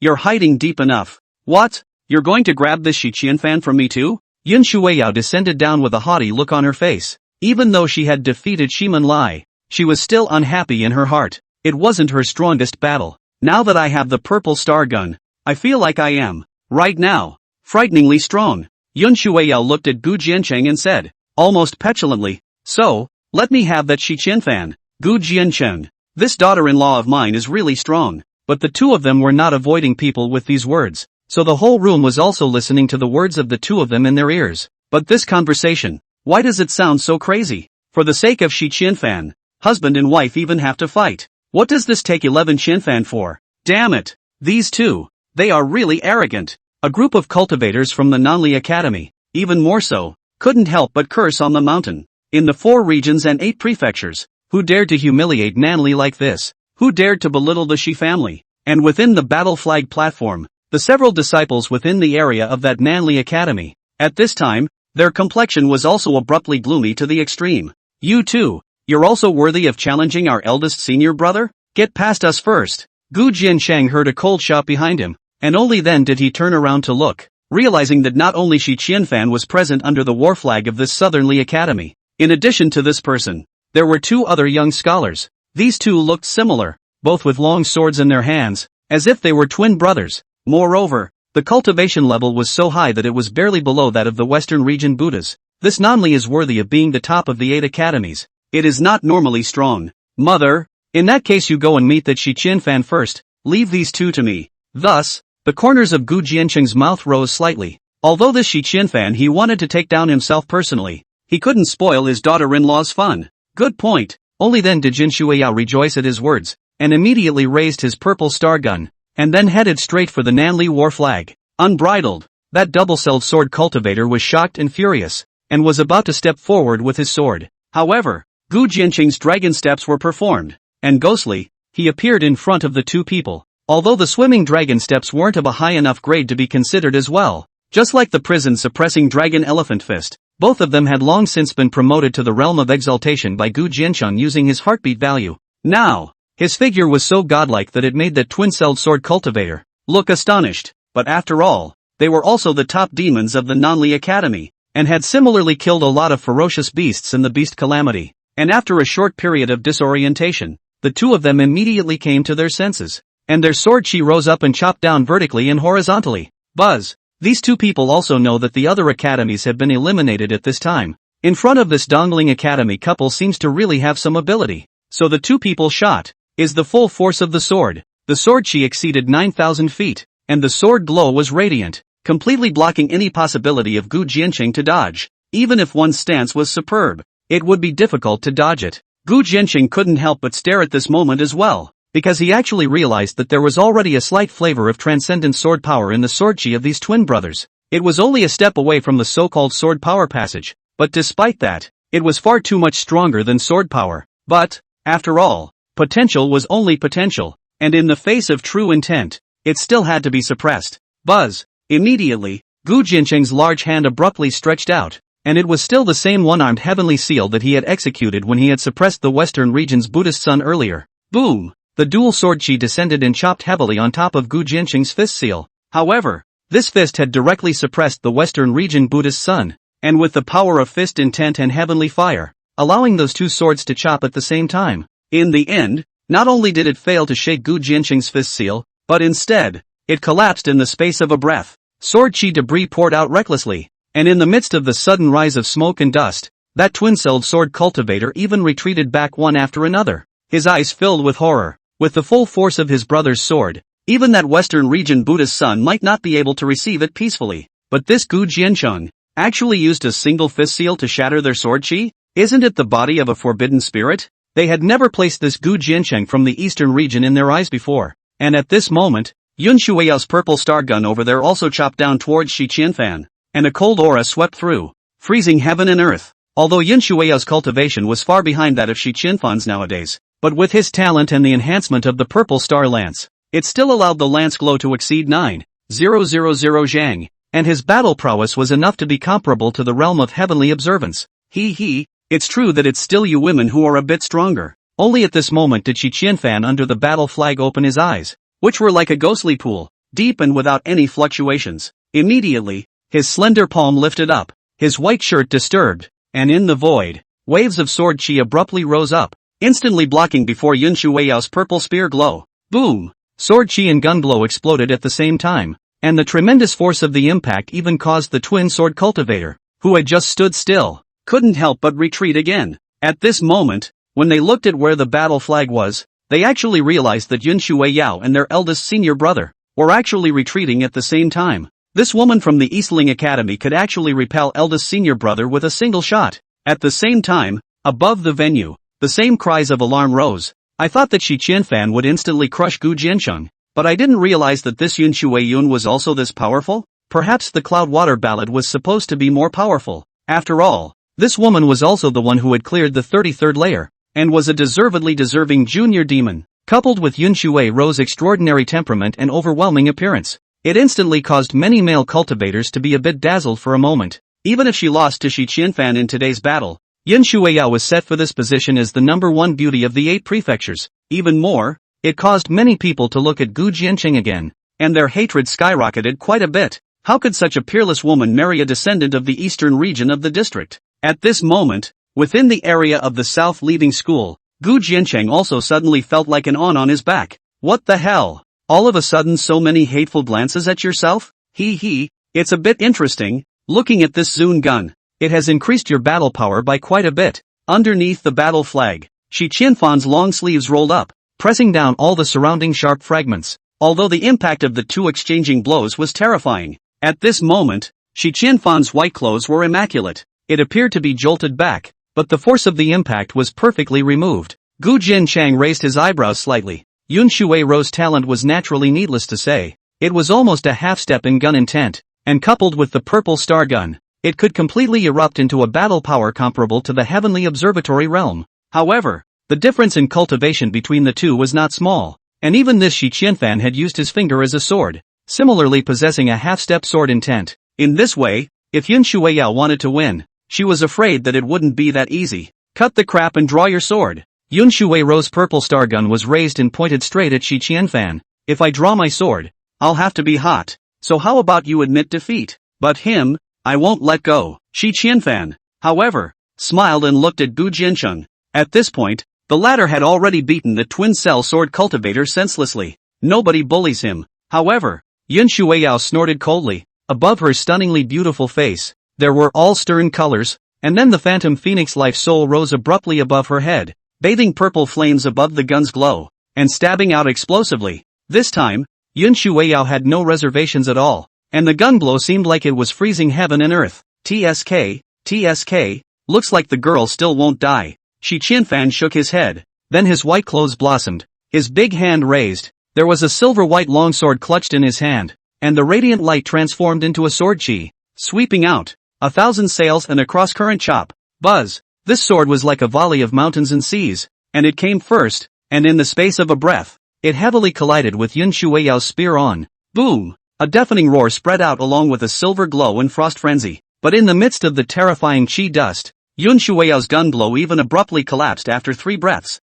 Speaker 1: You're hiding deep enough. What? You're going to grab this Shi Qianfan from me too? Yun Shuiao descended down with a haughty look on her face. Even though she had defeated Shiman Lai, she was still unhappy in her heart. It wasn't her strongest battle. Now that I have the purple star gun, I feel like I am, right now, frighteningly strong. Yun Shueiyao looked at Gu Jiancheng and said, almost petulantly, so, let me have that Shi Qianfan. Gu Jiancheng, this daughter-in-law of mine is really strong. But the two of them were not avoiding people with these words, so the whole room was also listening to the words of the two of them in their ears. But this conversation, why does it sound so crazy? For the sake of Shi Qianfan, husband and wife even have to fight. What does this take 11 Qianfan for? Damn it! These two, they are really arrogant. A group of cultivators from the Nanli Academy, even more so, couldn't help but curse on the mountain. In the 4 regions and 8 prefectures, who dared to humiliate Nanli like this? Who dared to belittle the Shi family? And within the battle flag platform, the several disciples within the area of that Nanli Academy. At this time, their complexion was also abruptly gloomy to the extreme. You too, you're also worthy of challenging our eldest senior brother? Get past us first. Gu Jiancheng heard a cold shout behind him, and only then did he turn around to look, realizing that not only Shi Qianfan was present under the war flag of this Southernly Academy. In addition to this person, there were 2 other young scholars. These 2 looked similar, both with long swords in their hands, as if they were twin brothers. Moreover, the cultivation level was so high that it was barely below that of the Western region Buddhas. This Nanli is worthy of being the top of the 8 academies. It is not normally strong. Mother, in that case you go and meet that Shi Qianfan first, leave these 2 to me. Thus, the corners of Gu Jiancheng's mouth rose slightly. Although this Shi Qianfan he wanted to take down himself personally, he couldn't spoil his daughter-in-law's fun. Good point. Only then did Jin Shueiyao rejoice at his words, and immediately raised his purple star gun, and then headed straight for the Nanli war flag. Unbridled, that double-celled sword cultivator was shocked and furious, and was about to step forward with his sword. However, Gu Jiancheng's dragon steps were performed, and ghostly, he appeared in front of the 2 people. Although the swimming dragon steps weren't of a high enough grade to be considered as well, just like the prison-suppressing dragon elephant fist, both of them had long since been promoted to the realm of exaltation by Gu Jiancheng using his heartbeat value. Now, his figure was so godlike that it made that twin-celled sword cultivator look astonished. But after all, they were also the top demons of the Nanli Academy, and had similarly killed a lot of ferocious beasts in the Beast Calamity. And after a short period of disorientation, the 2 of them immediately came to their senses, and their sword chi rose up and chopped down vertically and horizontally. Buzz! These 2 people also know that the other academies have been eliminated at this time. In front of this Dongling Academy couple seems to really have some ability. So the 2 people shot is the full force of the sword. The sword chi exceeded 9,000 feet, and the sword glow was radiant, completely blocking any possibility of Gu Jiancheng to dodge. Even if one's stance was superb, it would be difficult to dodge it. Gu Jiancheng couldn't help but stare at this moment as well, because he actually realized that there was already a slight flavor of transcendent sword power in the sword chi of these twin brothers. It was only a step away from the so-called sword power passage, but despite that, it was far too much stronger than sword power. But, after all, potential was only potential, and in the face of true intent, it still had to be suppressed. Buzz! Immediately, Gu Jiancheng's large hand abruptly stretched out, and it was still the same one-armed heavenly seal that he had executed when he had suppressed the Western region's Buddhist sun earlier. Boom! The dual sword chi descended and chopped heavily on top of Gu Jiancheng's fist seal. However, this fist had directly suppressed the Western region Buddhist sun, and with the power of fist intent and heavenly fire, allowing those 2 swords to chop at the same time. In the end, not only did it fail to shake Gu Jiancheng's fist seal, but instead, it collapsed in the space of a breath. Sword chi debris poured out recklessly, and in the midst of the sudden rise of smoke and dust, that twin-celled sword cultivator even retreated back one after another, his eyes filled with horror. With the full force of his brother's sword, even that Western region Buddhist son might not be able to receive it peacefully. But this Gu Jiancheng actually used a single fist seal to shatter their sword chi? Isn't it the body of a forbidden spirit? They had never placed this Gu Jiancheng from the eastern region in their eyes before, and at this moment, Yun Shueiyao's purple star gun over there also chopped down towards Shi Qianfan, and a cold aura swept through, freezing heaven and earth. Although Yun Shueiyao's cultivation was far behind that of Shi Qianfan's nowadays, but with his talent and the enhancement of the purple star lance, it still allowed the lance glow to exceed 9,000 zhang, and his battle prowess was enough to be comparable to the realm of heavenly observance. It's true that it's still you women who are a bit stronger. Only at this moment did Shi Qianfan under the battle flag open his eyes, which were like a ghostly pool, deep and without any fluctuations. Immediately, his slender palm lifted up, his white shirt disturbed, and in the void, waves of sword chi abruptly rose up, instantly blocking before Yun Shueiyao's purple spear glow. Boom! sword chi and gun blow exploded at the same time, and the tremendous force of the impact even caused the twin sword cultivator, who had just stood still, couldn't help but retreat again. At this moment, when they looked at where the battle flag was, they actually realized that Yun Shui Yao and their eldest senior brother were actually retreating at the same time. This woman from the Eastling Academy could actually repel eldest senior brother with a single shot. At the same time, above the venue, the same cries of alarm rose. I thought that Shi Qianfan would instantly crush Gu Jiancheng, but I didn't realize that this Yun Shui Yun was also this powerful? Perhaps the Cloud Water Ballad was supposed to be more powerful. After all, this woman was also the one who had cleared the 33rd layer, and was a deservedly deserving junior demon. Coupled with Yun Shui Ro's extraordinary temperament and overwhelming appearance, it instantly caused many male cultivators to be a bit dazzled for a moment. Even if she lost to Shi Qianfan in today's battle, Yun Shui Yao was set for this position as the #1 beauty of the 8 prefectures. Even more, it caused many people to look at Gu Jiancheng again, and their hatred skyrocketed quite a bit. How could such a peerless woman marry a descendant of the eastern region of the district? At this moment, within the area of the South Leaving School, Gu Jiancheng also suddenly felt like an on his back. What the hell? All of a sudden so many hateful glances at yourself? It's a bit interesting, looking at this Zun gun. It has increased your battle power by quite a bit. Underneath the battle flag, Shi Qianfan's long sleeves rolled up, pressing down all the surrounding sharp fragments, although the impact of the two exchanging blows was terrifying. At this moment, Shi Qianfan's white clothes were immaculate. It appeared to be jolted back, but the force of the impact was perfectly removed. Gu Jiancheng raised his eyebrows slightly. Yun Shui Ro's talent was naturally needless to say. It was almost a half-step in gun intent, and coupled with the purple star gun, it could completely erupt into a battle power comparable to the heavenly observatory realm. However, the difference in cultivation between the two was not small, and even this Shi Qianfan had used his finger as a sword, similarly possessing a half-step sword intent. In this way, if Yun Shui Yao wanted to win, she was afraid that it wouldn't be that easy. Cut the crap and draw your sword. Yun Shui Ro's purple star gun was raised and pointed straight at Shi Qianfan. If I draw my sword, I'll have to be hot. So how about you admit defeat? But him, I won't let go. Shi Qianfan, however, smiled and looked at Gu Jiancheng. At this point, the latter had already beaten the twin cell sword cultivator senselessly. Nobody bullies him. However, Yun Shui Yao snorted coldly. Above her stunningly beautiful face, there were all stern colors, and then the phantom phoenix life soul rose abruptly above her head, bathing purple flames above the gun's glow, and stabbing out explosively. This time, Yun Shui Yao had no reservations at all, and the gun blow seemed like it was freezing heaven and earth. TSK, looks like the girl still won't die. Shi Qianfan shook his head, then his white clothes blossomed, his big hand raised, there was a silver-white longsword clutched in his hand, and the radiant light transformed into a sword chi, sweeping out, 1,000 sails and a cross-current chop. Buzz! This sword was like a volley of mountains and seas, and it came first, and in the space of a breath, it heavily collided with Yun Shui Yao's spear on. Boom! A deafening roar spread out along with a silver glow and frost frenzy, but in the midst of the terrifying chi dust, Yun Shui Yao's gun blow even abruptly collapsed after 3 breaths.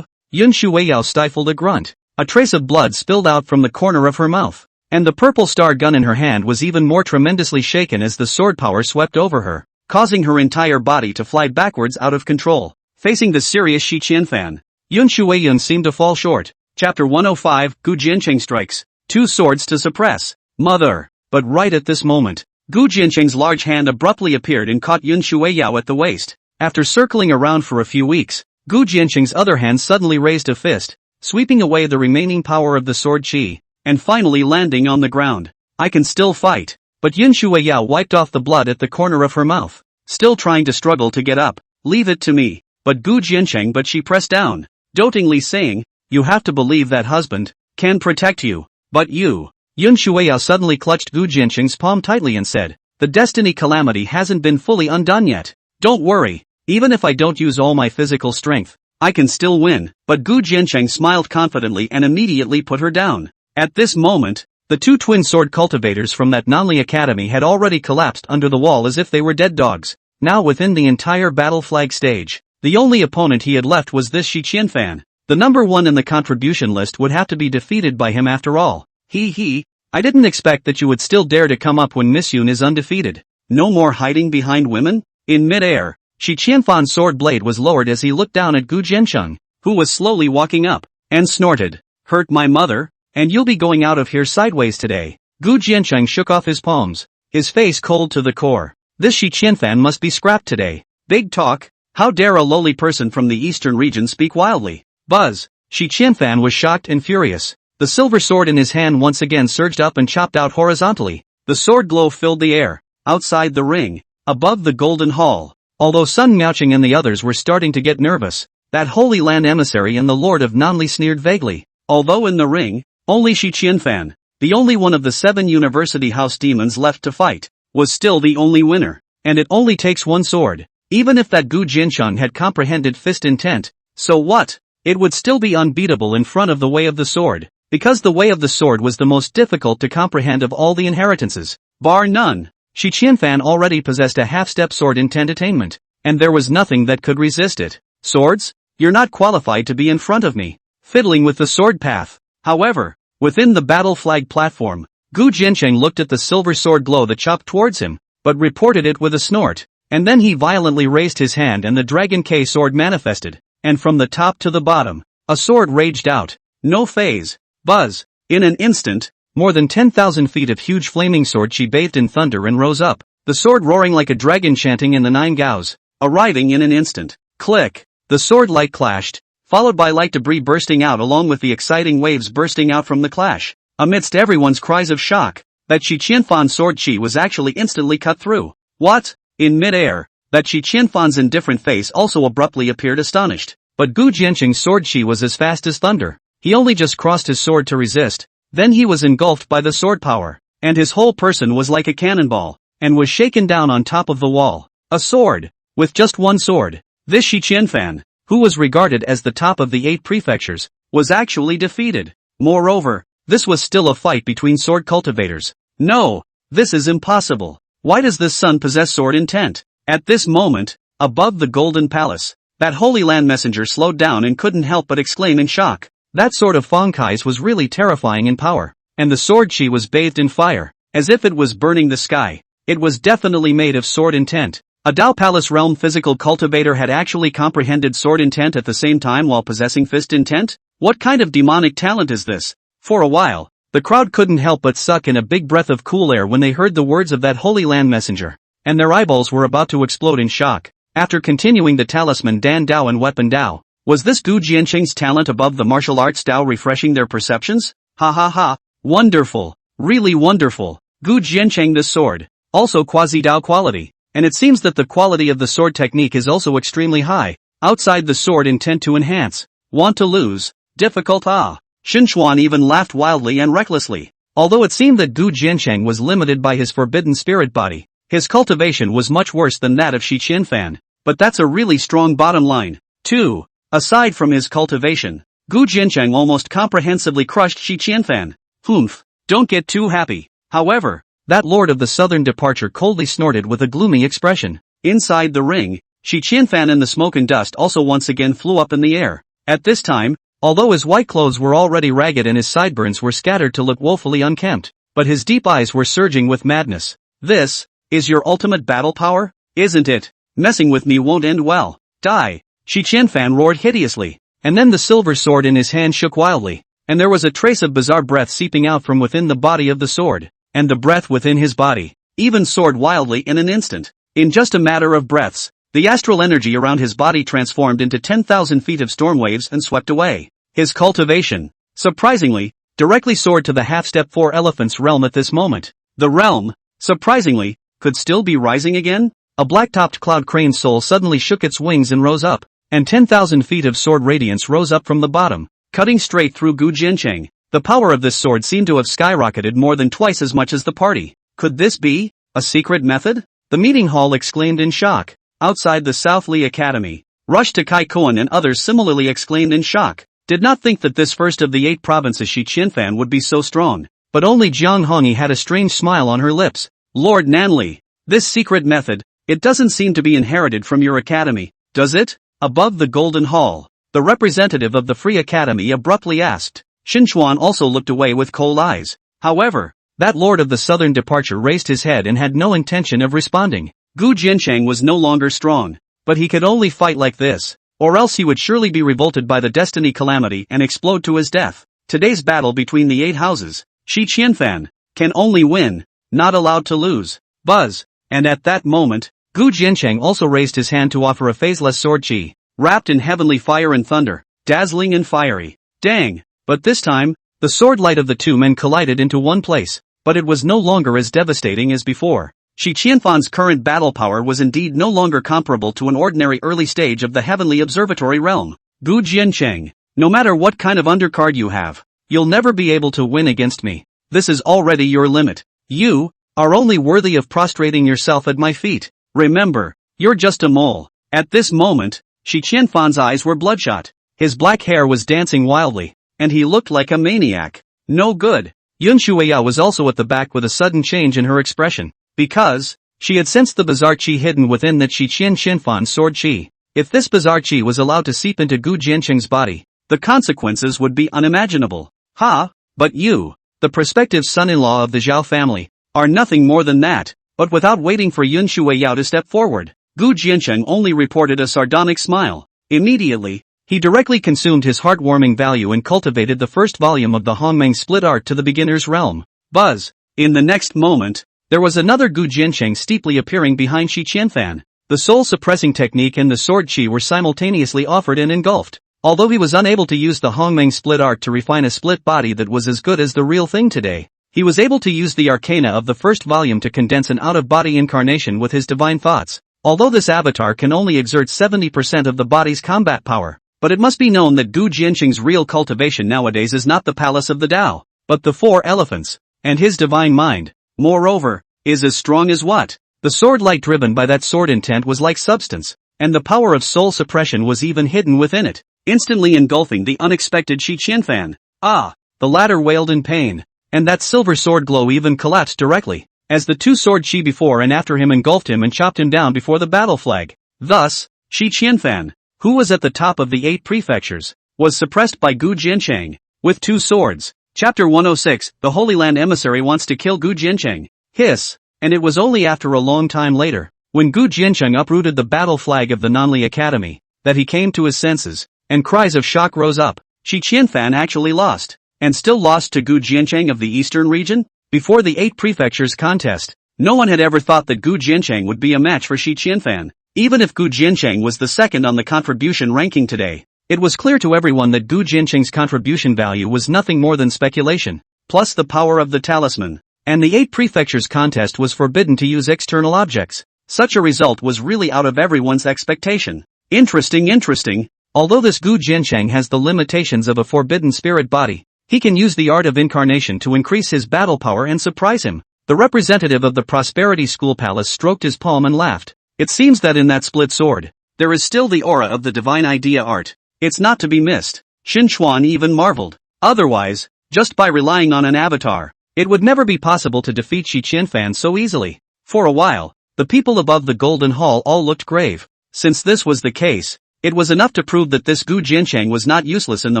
Speaker 1: Yun Shui Yao stifled a grunt. A trace of blood spilled out from the corner of her mouth, and the purple star gun in her hand was even more tremendously shaken as the sword power swept over her, causing her entire body to fly backwards out of control. Facing the serious Shi Qianfan, Yun Shui Yun seemed to fall short. Chapter 105, Gu Jiancheng strikes. 2 swords to suppress. Mother! But right at this moment, Gu Jiancheng's large hand abruptly appeared and caught Yun Shui Yao at the waist. After circling around for a few weeks, Gu Jiancheng's other hand suddenly raised a fist, sweeping away the remaining power of the sword chi, and finally landing on the ground. I can still fight. But Yun Shui Yao wiped off the blood at the corner of her mouth, still trying to struggle to get up. Leave it to me. But Gu Jiancheng, but she pressed down, dotingly saying, you have to believe that husband can protect you. But you. Yun Shui Yao suddenly clutched Gu Jiancheng's palm tightly and said, the destiny calamity hasn't been fully undone yet. Don't worry. Even if I don't use all my physical strength, I can still win. But Gu Jiancheng smiled confidently and immediately put her down. At this moment, the 2 twin sword cultivators from that Nanli Academy had already collapsed under the wall as if they were dead dogs. Now within the entire battle flag stage, the only opponent he had left was this Shi Qianfan. The #1 in the contribution list would have to be defeated by him after all. I didn't expect that you would still dare to come up when Miss Yun is undefeated. No more hiding behind women? In mid-air, Shi Qianfan's sword blade was lowered as he looked down at Gu Jiancheng, who was slowly walking up, and snorted. Hurt my mother? and you'll be going out of here sideways today. Gu Jiancheng shook off his palms, his face cold to the core. This Shi Qianfan must be scrapped today. Big talk, how dare a lowly person from the eastern region speak wildly? Buzz! Shi Qianfan was shocked and furious. The silver sword in his hand once again surged up and chopped out horizontally. The sword glow filled the air, outside the ring, above the golden hall. Although Sun Miaoqing and the others were starting to get nervous, that Holy Land emissary and the Lord of Nanli sneered vaguely. Although in the ring, only Shi Qianfan, the only one of the 7 University House demons left to fight, was still the only winner. And it only takes one sword. Even if that Gu Jiancheng had comprehended fist intent, so what? It would still be unbeatable in front of the way of the sword, because the way of the sword was the most difficult to comprehend of all the inheritances, bar none. Shi Qianfan already possessed a half-step sword intent attainment, and there was nothing that could resist it. Swords? You're not qualified to be in front of me. Fiddling with the sword path. However, within the battle flag platform, Gu Jiancheng looked at the silver sword glow that chopped towards him, but reported it with a snort, and then he violently raised his hand and the Dragon K sword manifested, and from the top to the bottom, a sword raged out. No phase. Buzz. In an instant, more than 10,000 feet of huge flaming sword she bathed in thunder and rose up, the sword roaring like a dragon chanting in the 9 gaos, arriving in an instant. Click. The sword light clashed, followed by light debris bursting out along with the exciting waves bursting out from the clash. Amidst everyone's cries of shock, that Shi Qianfan's sword chi was actually instantly cut through. What? In mid-air, that Shi Qianfan's indifferent face also abruptly appeared astonished. But Gu Jiancheng's sword chi was as fast as thunder. He only just crossed his sword to resist, then he was engulfed by the sword power, and his whole person was like a cannonball, and was shaken down on top of the wall. A sword. With just one sword, this Shi Qianfan, who was regarded as the top of the 8 prefectures, was actually defeated. Moreover, this was still a fight between sword cultivators. No, this is impossible. Why does this son possess sword intent? At this moment, above the Golden Palace, that Holy Land messenger slowed down and couldn't help but exclaim in shock. That sword of Feng Kai's was really terrifying in power, and the sword chi was bathed in fire, as if it was burning the sky. It was definitely made of sword intent. A Dao Palace realm physical cultivator had actually comprehended sword intent at the same time while possessing fist intent? What kind of demonic talent is this? For a while, the crowd couldn't help but suck in a big breath of cool air when they heard the words of that Holy Land messenger, and their eyeballs were about to explode in shock. After continuing the talisman Dan Dao and weapon Dao, was this Gu Jiancheng's talent above the martial arts Dao refreshing their perceptions? Ha ha ha, wonderful, really wonderful. Gu Jiancheng this sword, also quasi-Dao quality, and it seems that the quality of the sword technique is also extremely high, outside the sword intent to enhance. Want to lose? Difficult ah. Xuan even laughed wildly and recklessly. Although it seemed that Gu Jiancheng was limited by his forbidden spirit body, his cultivation was much worse than that of Shi Qianfan, but that's a really strong bottom line. 2. Aside from his cultivation, Gu Jiancheng almost comprehensively crushed Shi Qianfan. Humph, don't get too happy. However, that Lord of the Southern Departure coldly snorted with a gloomy expression. Inside the ring, Shi Qianfan and the smoke and dust also once again flew up in the air. At this time, although his white clothes were already ragged and his sideburns were scattered to look woefully unkempt, but his deep eyes were surging with madness. This is your ultimate battle power, isn't it? Messing with me won't end well. Die! Shi Qianfan roared hideously, and then the silver sword in his hand shook wildly, and there was a trace of bizarre breath seeping out from within the body of the sword, and the breath within his body even soared wildly in an instant. In just a matter of breaths, the astral energy around his body transformed into 10,000 feet of storm waves and swept away. His cultivation, surprisingly, directly soared to the half-step 4 elephants realm at this moment. The realm, surprisingly, could still be rising again? A black-topped cloud crane's soul suddenly shook its wings and rose up, and 10,000 feet of sword radiance rose up from the bottom, cutting straight through Gu Jiancheng. The power of this sword seemed to have skyrocketed more than twice as much as the party. Could this be a secret method? The meeting hall exclaimed in shock. Outside the South Li Academy, Rush to Kai Koan and others similarly exclaimed in shock. Did not think that this first of the 8 provinces Shi Qianfan would be so strong, but only Jiang Hongyi had a strange smile on her lips. Lord Nanli, this secret method, it doesn't seem to be inherited from your academy, does it? Above the Golden Hall, the representative of the Free Academy abruptly asked. Xuan also looked away with cold eyes. However, that Lord of the Southern Departure raised his head and had no intention of responding. Gu Jiancheng was no longer strong, but he could only fight like this, or else he would surely be revolted by the destiny calamity and explode to his death. today's battle between the 8 houses, Shi Qianfan, can only win, not allowed to lose. Buzz. And at that moment, Gu Jiancheng also raised his hand to offer a phaseless sword chi, wrapped in heavenly fire and thunder, dazzling and fiery. Dang! But this time, the sword light of the two men collided into one place, but it was no longer as devastating as before. Shi Qianfan's current battle power was indeed no longer comparable to an ordinary early stage of the heavenly observatory realm. Gu Jiancheng, no matter what kind of undercard you have, you'll never be able to win against me. This is already your limit. You are only worthy of prostrating yourself at my feet. Remember, you're just a mole. At this moment, Shi Qianfan's eyes were bloodshot. His black hair was dancing wildly, and he looked like a maniac. No good. Yun Shueya was also at the back with a sudden change in her expression, because she had sensed the bizarre chi hidden within that Shi Qianfan's sword chi. If this bizarre chi was allowed to seep into Gu Jiancheng's body, the consequences would be unimaginable. Ha! But you, the prospective son-in-law of the Zhao family, are nothing more than that. But without waiting for Yun Shueya to step forward, Gu Jiancheng only reported a sardonic smile. Immediately, he directly consumed his heartwarming value and cultivated the first volume of the Hongmeng split art to the beginner's realm. Buzz. In the next moment, there was another Gu Jiancheng steeply appearing behind Shi Qianfan. The soul-suppressing technique and the sword chi were simultaneously offered and engulfed. Although he was unable to use the Hongmeng split art to refine a split body that was as good as the real thing today, he was able to use the arcana of the first volume to condense an out-of-body incarnation with his divine thoughts. Although this avatar can only exert 70% of the body's combat power, but it must be known that Gu Jiancheng's real cultivation nowadays is not the palace of the Tao, but the 4 elephants, and his divine mind, moreover, is as strong as what? The sword light driven by that sword intent was like substance, and the power of soul suppression was even hidden within it, instantly engulfing the unexpected Shi Qianfan. Ah! The latter wailed in pain, and that silver sword glow even collapsed directly, as the 2 sword chi before and after him engulfed him and chopped him down before the battle flag. Thus, Shi Qianfan, who was at the top of the 8 prefectures, was suppressed by Gu Jiancheng, with 2 swords. Chapter 106, The Holy Land Emissary Wants to Kill Gu Jiancheng. Hiss. And it was only after a long time later, when Gu Jiancheng uprooted the battle flag of the Nanli Academy, that he came to his senses, and cries of shock rose up. Shi Qianfan actually lost, and still lost to Gu Jiancheng of the eastern region? Before the 8 prefectures contest, no one had ever thought that Gu Jiancheng would be a match for Shi Qianfan. Even if Gu Jiancheng was the second on the contribution ranking today, it was clear to everyone that Gu Jiancheng's contribution value was nothing more than speculation, plus the power of the talisman. And the 8 prefectures contest was forbidden to use external objects. Such a result was really out of everyone's expectation. Interesting. Although this Gu Jiancheng has the limitations of a forbidden spirit body, he can use the art of incarnation to increase his battle power and surprise him. The representative of the Prosperity School Palace stroked his palm and laughed. It seems that in that split sword, there is still the aura of the divine idea art. It's not to be missed. Xin Chuan even marveled. Otherwise, just by relying on an avatar, it would never be possible to defeat Shi Qianfan so easily. For a while, the people above the Golden Hall all looked grave. Since this was the case, it was enough to prove that this Gu Jiancheng was not useless in the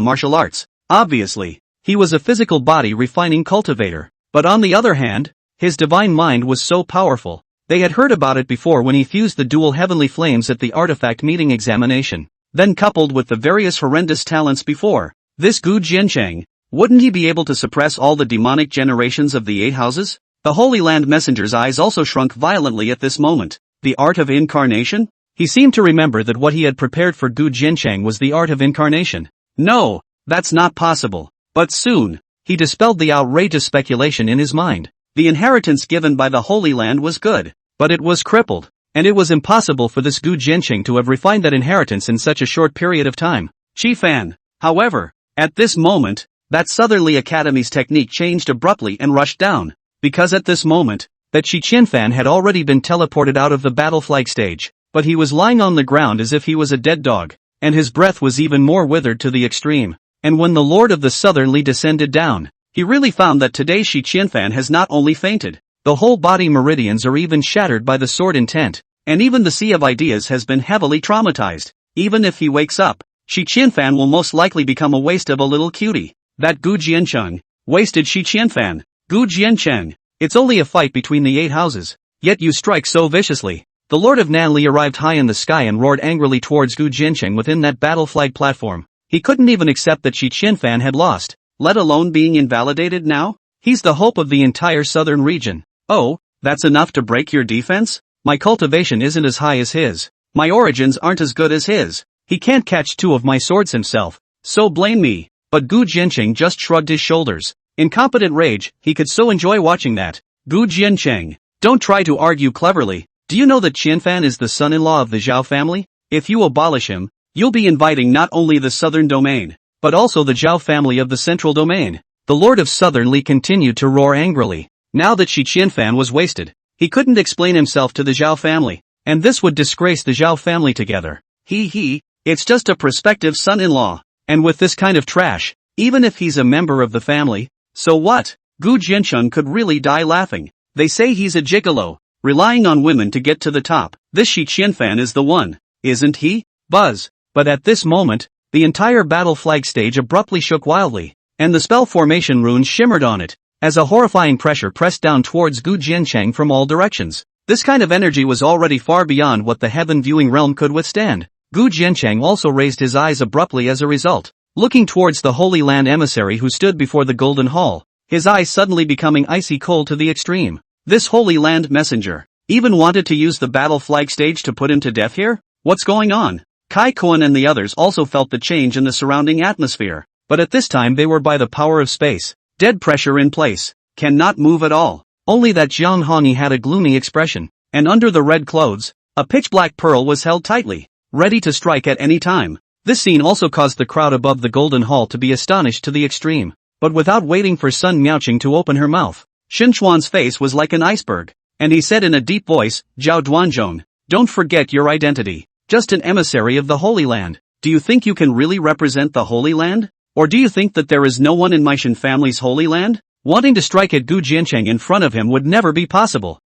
Speaker 1: martial arts. Obviously, he was a physical body refining cultivator. But on the other hand, his divine mind was so powerful. They had heard about it before when he fused the dual heavenly flames at the artifact meeting examination. Then coupled with the various horrendous talents before, this Gu Jiancheng, wouldn't he be able to suppress all the demonic generations of the 8 houses? The Holy Land Messenger's eyes also shrunk violently at this moment. The art of incarnation? He seemed to remember that what he had prepared for Gu Jiancheng was the art of incarnation. No, that's not possible. But soon, he dispelled the outrageous speculation in his mind. The inheritance given by the Holy Land was good, but it was crippled, and it was impossible for this Gu Jiancheng to have refined that inheritance in such a short period of time. Qi Fan, however, at this moment, that Southerly Academy's technique changed abruptly and rushed down, because at this moment, that Shi Qianfan had already been teleported out of the battle flag stage, but he was lying on the ground as if he was a dead dog, and his breath was even more withered to the extreme. And when the Lord of the Southerly descended down, he really found that today Shi Qianfan has not only fainted, the whole body meridians are even shattered by the sword intent, and even the Sea of Ideas has been heavily traumatized. Even if he wakes up, Shi Qianfan will most likely become a waste of a little cutie. That Gu Jiancheng wasted Shi Qianfan. Gu Jiancheng, it's only a fight between the 8 houses, yet you strike so viciously. The Lord of Nanli arrived high in the sky and roared angrily towards Gu Jiancheng within that battle flag platform. He couldn't even accept that Shi Qianfan had lost. let alone being invalidated now? He's the hope of the entire southern region. Oh, that's enough to break your defense? My cultivation isn't as high as his. My origins aren't as good as his. He can't catch two of my swords himself, so blame me. But Gu Jiancheng just shrugged his shoulders. In competent rage, he could so enjoy watching that. Gu Jiancheng, don't try to argue cleverly. Do you know that Qianfan is the son-in-law of the Zhao family? If you abolish him, you'll be inviting not only the southern domain, but also the Zhao family of the central domain. The Lord of Southern Li continued to roar angrily. Now that Shi Qianfan was wasted, he couldn't explain himself to the Zhao family, and this would disgrace the Zhao family together. It's just a prospective son-in-law, and with this kind of trash, even if he's a member of the family, so what? Gu Jiancheng could really die laughing. They say he's a gigolo, relying on women to get to the top. This Shi Qianfan is the one, isn't he? Buzz. But at this moment, the entire battle flag stage abruptly shook wildly, and the spell formation runes shimmered on it, as a horrifying pressure pressed down towards Gu Jiancheng from all directions. This kind of energy was already far beyond what the heaven viewing realm could withstand. Gu Jiancheng also raised his eyes abruptly as a result, looking towards the Holy Land emissary who stood before the Golden Hall, his eyes suddenly becoming icy cold to the extreme. This Holy Land messenger even wanted to use the battle flag stage to put him to death here? What's going on? Kai Koan and the others also felt the change in the surrounding atmosphere, but at this time they were by the power of space, dead pressure in place, cannot move at all. Only that Jiang Hongyi had a gloomy expression, and under the red clothes, a pitch-black pearl was held tightly, ready to strike at any time. This scene also caused the crowd above the Golden Hall to be astonished to the extreme, but without waiting for Sun Miaoqing to open her mouth, Shin Chuan's face was like an iceberg, and he said in a deep voice, Zhao Duanzhong, don't forget your identity, just an emissary of the Holy Land. Do you think you can really represent the Holy Land? Or do you think that there is no one in my Shin family's Holy Land? Wanting to strike at Gu Jiancheng in front of him would never be possible.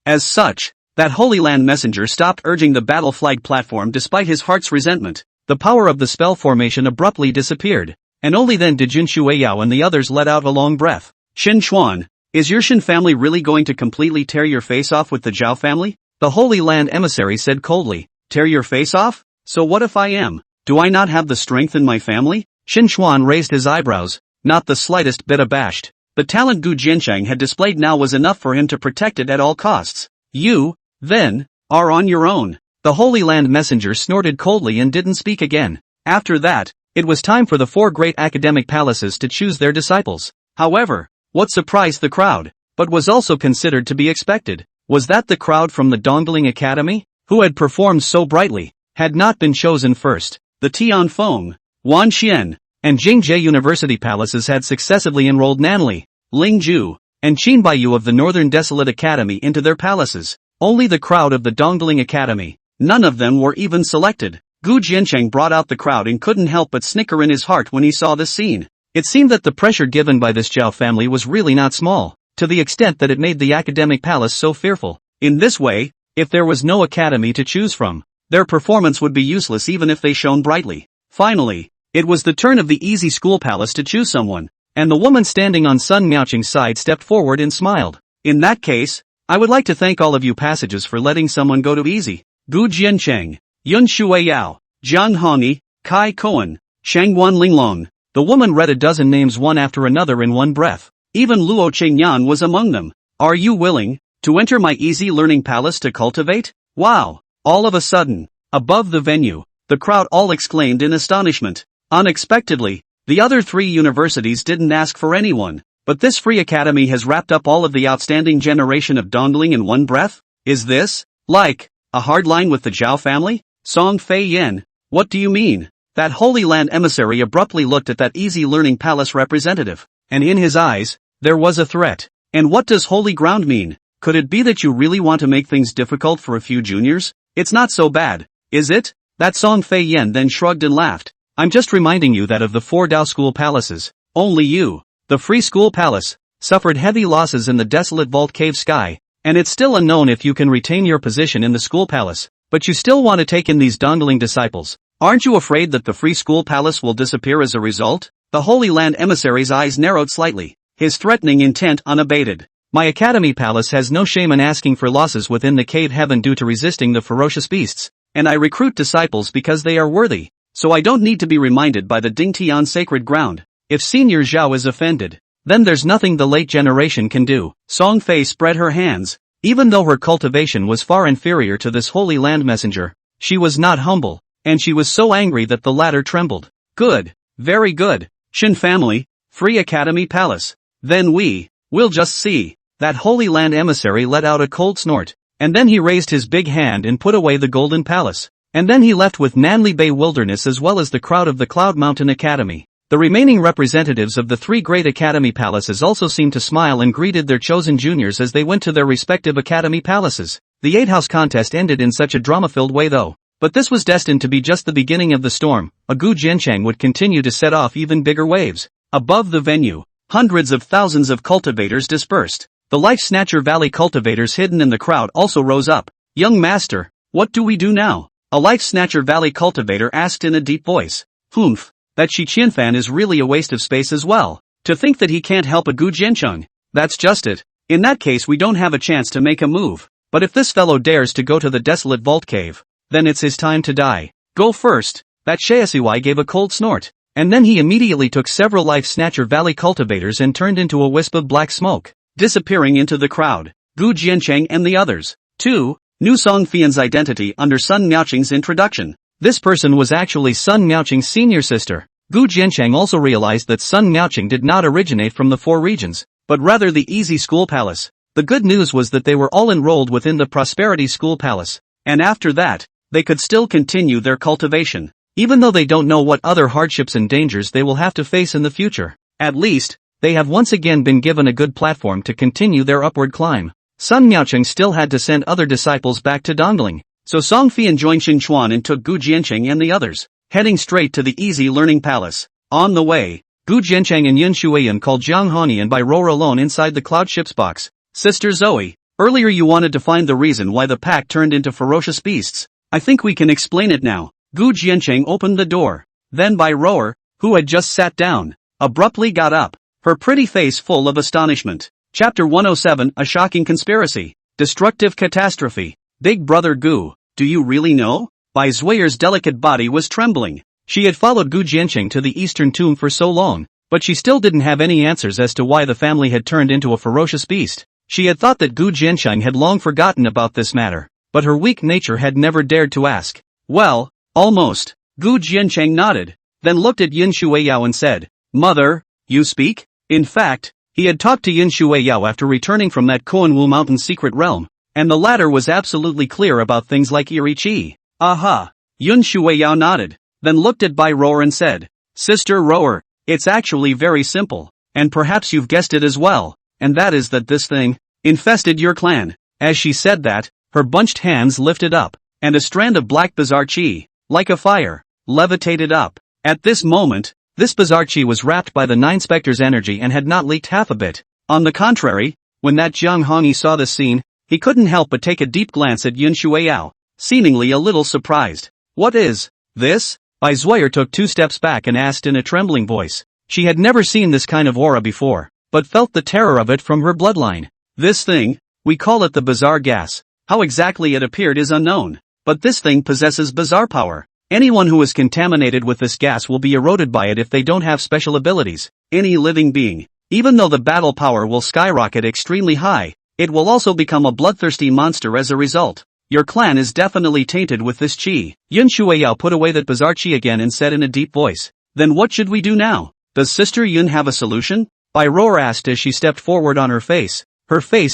Speaker 1: As such, that Holy Land messenger stopped urging the battle flag platform despite his heart's resentment. The power of the spell formation abruptly disappeared, and only then did Jun Shuiyao and the others let out a long breath. Shin Chuan, is your Shin family really going to completely tear your face off with the Zhao family? The Holy Land emissary said coldly. Tear your face off? So what if I am? Do I not have the strength in my family? Shin Chuan raised his eyebrows, not the slightest bit abashed. The talent Gu Jiancheng had displayed now was enough for him to protect it at all costs. You, then, are on your own. The Holy Land messenger snorted coldly and didn't speak again. After that, it was time for the four great academic palaces to choose their disciples. However, what surprised the crowd, but was also considered to be expected, was that the crowd from the Dongling Academy, who had performed so brightly, had not been chosen first. The Tianfeng, Wanxian, and Jingzhe University palaces had successively enrolled Nanli, Lingzhu, and Qinbaiyu of the Northern Desolate Academy into their palaces. Only the crowd of the Dongling Academy, none of them were even selected. Gu Jiancheng brought out the crowd and couldn't help but snicker in his heart when he saw this scene. It seemed that the pressure given by this Zhao family was really not small, to the extent that it made the academic palace so fearful. In this way, if there was no academy to choose from, their performance would be useless even if they shone brightly. Finally, it was the turn of the Easy School Palace to choose someone, and the woman standing on Sun Miaoqing's side stepped forward and smiled. In that case, I would like to thank all of you passages for letting someone go to Easy. Gu Jiancheng, Yun Shuiyao, Jiang Hongyi, Kai Koan, Shangguan Linglong. The woman read a dozen names one after another in one breath. Even Luo Qingyan was among them. Are you willing to enter my Easy Learning Palace to cultivate? Wow! All of a sudden, above the venue, the crowd all exclaimed in astonishment. Unexpectedly, the other three universities didn't ask for anyone, but this free academy has wrapped up all of the outstanding generation of Dongling in one breath? Is this, like, a hard line with the Zhao family? Song Fei Yen, what do you mean? That Holy Land emissary abruptly looked at that Easy Learning Palace representative, and in his eyes, there was a threat. And what does holy ground mean? Could it be that you really want to make things difficult for a few juniors? It's not so bad, is it? That Song Fei Yen then shrugged and laughed. I'm just reminding you that of the four Dao school palaces, only you, the Free School Palace, suffered heavy losses in the desolate vault cave sky, and it's still unknown if you can retain your position in the school palace, but you still want to take in these Dongling disciples. Aren't you afraid that the Free School Palace will disappear as a result? The Holy Land emissary's eyes narrowed slightly, his threatening intent unabated. My Academy Palace has no shame in asking for losses within the cave heaven due to resisting the ferocious beasts, and I recruit disciples because they are worthy, so I don't need to be reminded by the Dingtian sacred ground. If Senior Zhao is offended, then there's nothing the late generation can do. Song Fei spread her hands. Even though her cultivation was far inferior to this Holy Land messenger, she was not humble, and she was so angry that the latter trembled. Good. Very good. Shin family, free Academy Palace. Then we'll just see. That Holy Land emissary let out a cold snort, and then he raised his big hand and put away the Golden Palace. And then he left with Nanli Bay Wilderness as well as the crowd of the Cloud Mountain Academy. The remaining representatives of the three great Academy Palaces also seemed to smile and greeted their chosen juniors as they went to their respective Academy Palaces. The 8-house contest ended in such a drama-filled way though. But this was destined to be just the beginning of the storm. Gu Jianchang would continue to set off even bigger waves. Above the venue, hundreds of thousands of cultivators dispersed. The Life Snatcher Valley cultivators hidden in the crowd also rose up. Young master, what do we do now? A Life Snatcher Valley cultivator asked in a deep voice. Humph. That Shi Qianfan is really a waste of space as well. To think that he can't help a Gu Jiancheng. That's just it. In that case we don't have a chance to make a move. But if this fellow dares to go to the desolate vault cave, then it's his time to die. Go first. That Shaesiwai gave a cold snort. And then he immediately took several Life Snatcher Valley cultivators and turned into a wisp of black smoke, disappearing into the crowd. Gu Jiancheng and the others. 2. Knew Song Fian's identity under Sun Miaoqing's introduction. This person was actually Sun Miaoqing's senior sister. Gu Jiancheng also realized that Sun Miaoqing did not originate from the 4 regions, but rather the Easy School Palace. The good news was that they were all enrolled within the Prosperity School Palace, and after that, they could still continue their cultivation, even though they don't know what other hardships and dangers they will have to face in the future. At least, they have once again been given a good platform to continue their upward climb. Sun Miaoqing still had to send other disciples back to Dongling. So Song Fian joined Xinchuan and took Gu Jiancheng and the others, heading straight to the Easy Learning Palace. On the way, Gu Jiancheng and Yun Shuiyan called Jiang Honi and by Rora alone inside the Cloud Ship's box. Sister Zoe, earlier you wanted to find the reason why the pack turned into ferocious beasts. I think we can explain it now. Gu Jiancheng opened the door. Then Bai Roer, who had just sat down, abruptly got up, her pretty face full of astonishment. Chapter 107, A Shocking Conspiracy. Destructive Catastrophe. Big Brother Gu. Do you really know? Bai Zuiyer's delicate body was trembling. She had followed Gu Jiancheng to the eastern tomb for so long, but she still didn't have any answers as to why the family had turned into a ferocious beast. She had thought that Gu Jiancheng had long forgotten about this matter, but her weak nature had never dared to ask. Well, almost. Gu Jiancheng nodded, then looked at Yin Shuiyao and said, Mother, you speak? In fact, he had talked to Yin Shuiyao after returning from that Koanwu Mountain secret realm, and the latter was absolutely clear about things like Iri Qi. Aha! Yun Shuiyao nodded, then looked at Bai Roer and said, Sister Roer, it's actually very simple, and perhaps you've guessed it as well, and that is that this thing infested your clan. As she said that, her bunched hands lifted up, and a strand of black bizarre qi, like a fire, levitated up. At this moment, this bizarre qi was wrapped by the 9 specters' energy and had not leaked half a bit. On the contrary, when that Jiang Hongyi saw this scene, he couldn't help but take a deep glance at Yun Shuiyao, seemingly a little surprised. What is this? Bai Zuiyer took 2 steps back and asked in a trembling voice. She had never seen this kind of aura before, but felt the terror of it from her bloodline. This thing, we call it the bizarre gas. How exactly it appeared is unknown, but this thing possesses bizarre power. Anyone who is contaminated with this gas will be eroded by it if they don't have special abilities. Any living being, even though the battle power will skyrocket extremely high, it will also become a bloodthirsty monster as a result. Your clan is definitely tainted with this qi. Yun Shuiyao put away that bizarre qi again and said in a deep voice, Then what should we do now? Does Sister Yun have a solution? Bai Roer asked as she stepped forward on her face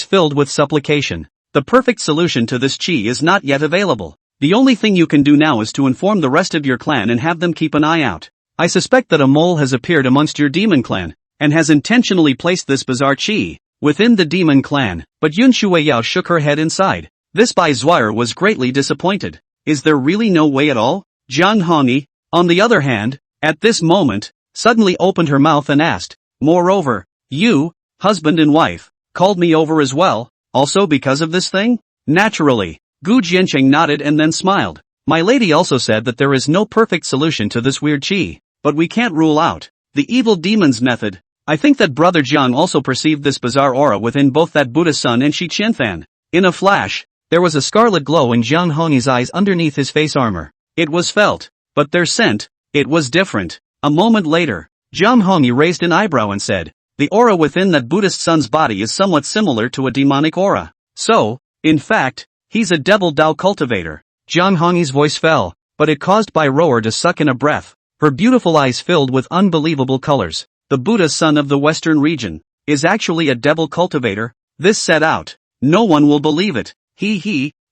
Speaker 1: filled with supplication. The perfect solution to this qi is not yet available. The only thing you can do now is to inform the rest of your clan and have them keep an eye out. I suspect that a mole has appeared amongst your demon clan, and has intentionally placed this bizarre qi within the demon clan. But Yun Shuiyao shook her head inside. This Bai Zuiyer was greatly disappointed. Is there really no way at all? Jiang Hongyi, on the other hand, at this moment, suddenly opened her mouth and asked, Moreover, you, husband and wife, called me over as well, also because of this thing? Naturally. Gu Jiancheng nodded and then smiled. My lady also said that there is no perfect solution to this weird qi, but we can't rule out the evil demon's method. I think that Brother Jiang also perceived this bizarre aura within both that Buddha Sun and Shi Qianfan. In a flash, there was a scarlet glow in Jiang Hongyi's eyes underneath his face armor. It was felt, but their scent, it was different. A moment later, Jiang Hongyi raised an eyebrow and said, "The aura within that Buddhist son's body is somewhat similar to a demonic aura. So, in fact, he's a devil Dao cultivator." Jiang Hongyi's voice fell, but it caused Bai Rower to suck in a breath. Her beautiful eyes filled with unbelievable colors. The Buddha son of the Western region is actually a devil cultivator. This set out. No one will believe it.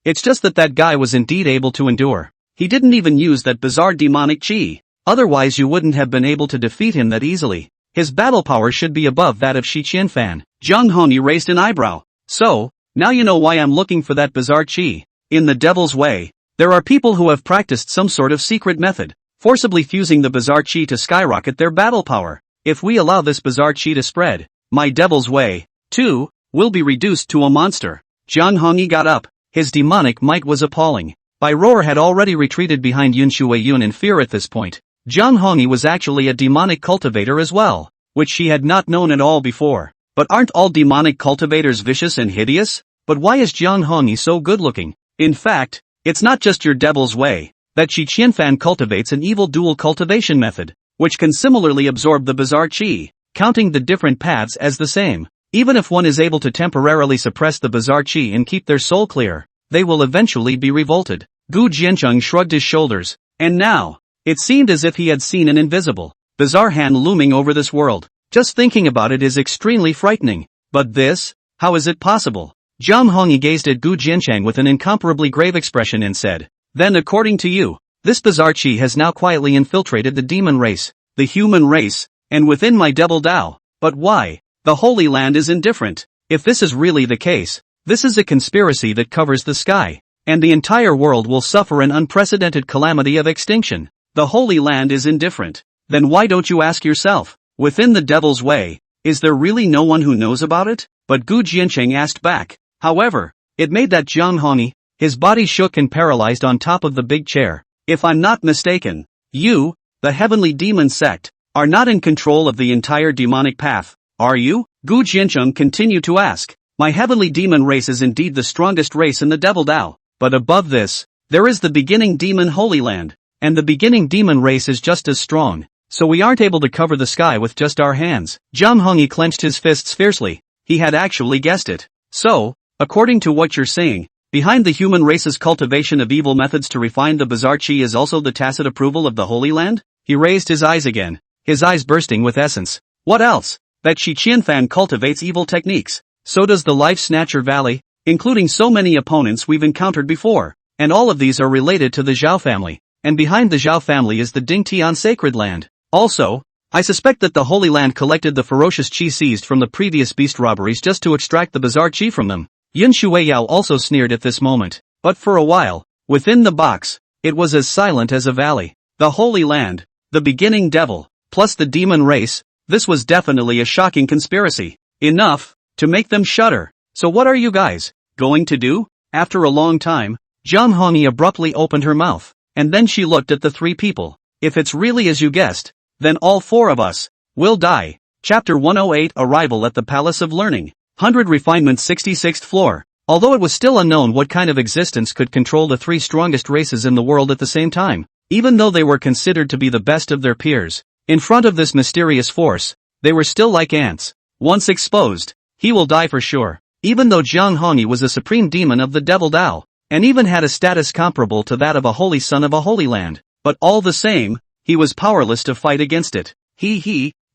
Speaker 1: It's just that guy was indeed able to endure. He didn't even use that bizarre demonic chi. Otherwise you wouldn't have been able to defeat him that easily. His battle power should be above that of Shi Qianfan. Jiang Hongyi raised an eyebrow. So, now you know why I'm looking for that bizarre chi. In the devil's way, there are people who have practiced some sort of secret method, forcibly fusing the bizarre chi to skyrocket their battle power. If we allow this bizarre chi to spread, my devil's way, too, will be reduced to a monster. Jiang Hongyi got up. His demonic might was appalling. Bai Rower had already retreated behind Yun Shuiyun in fear at this point. Jiang Hongyi was actually a demonic cultivator as well, which she had not known at all before. But aren't all demonic cultivators vicious and hideous? But why is Jiang Hongyi so good-looking? In fact, it's not just your devil's way. That Shi Qianfan cultivates an evil dual cultivation method, which can similarly absorb the bizarre chi, counting the different paths as the same. Even if one is able to temporarily suppress the bizarre chi and keep their soul clear, they will eventually be revolted. Gu Jiancheng shrugged his shoulders, and now, it seemed as if he had seen an invisible, bizarre hand looming over this world. Just thinking about it is extremely frightening. But this? How is it possible? Jiang Hongyi gazed at Gu Jiancheng with an incomparably grave expression and said, "Then according to you, this bizarre chi has now quietly infiltrated the demon race, the human race, and within my devil Dao. But why? The Holy Land is indifferent. If this is really the case, this is a conspiracy that covers the sky, and the entire world will suffer an unprecedented calamity of extinction. The Holy Land is indifferent. Then why don't you ask yourself, within the devil's way, is there really no one who knows about it?" But Gu Jiancheng asked back. However, it made that Jiang Hongyi, his body shook and paralyzed on top of the big chair. "If I'm not mistaken, you, the heavenly demon sect, are not in control of the entire demonic path, are you?" Gu Jiancheng continued to ask. "My heavenly demon race is indeed the strongest race in the devil Dao, but above this, there is the beginning demon Holy Land, and the beginning demon race is just as strong, so we aren't able to cover the sky with just our hands." Jiang Hongyi clenched his fists fiercely. He had actually guessed it. "So, according to what you're saying, behind the human race's cultivation of evil methods to refine the bizarre chi is also the tacit approval of the Holy Land?" He raised his eyes again, his eyes bursting with essence. "What else? That Shi Qianfan cultivates evil techniques. So does the Life Snatcher Valley, including so many opponents we've encountered before, and all of these are related to the Zhao family, and behind the Zhao family is the Dingtian Sacred Land. Also, I suspect that the Holy Land collected the ferocious chi seized from the previous beast robberies just to extract the bizarre chi from them." Yin Shuiyao also sneered at this moment, but for a while, within the box, it was as silent as a valley. The Holy Land, the beginning devil, plus the demon race, this was definitely a shocking conspiracy. Enough to make them shudder. "So what are you guys going to do?" After a long time, Jiang Hongyi abruptly opened her mouth, and then she looked at the three people. "If it's really as you guessed, then all four of us will die." Chapter 108 Arrival at the Palace of Learning. 100 Refinement 66th floor. Although it was still unknown what kind of existence could control the three strongest races in the world at the same time, even though they were considered to be the best of their peers, in front of this mysterious force, they were still like ants. Once exposed, he will die for sure. Even though Jiang Hongyi was a supreme demon of the devil Dao, and even had a status comparable to that of a holy son of a holy land, but all the same, he was powerless to fight against it.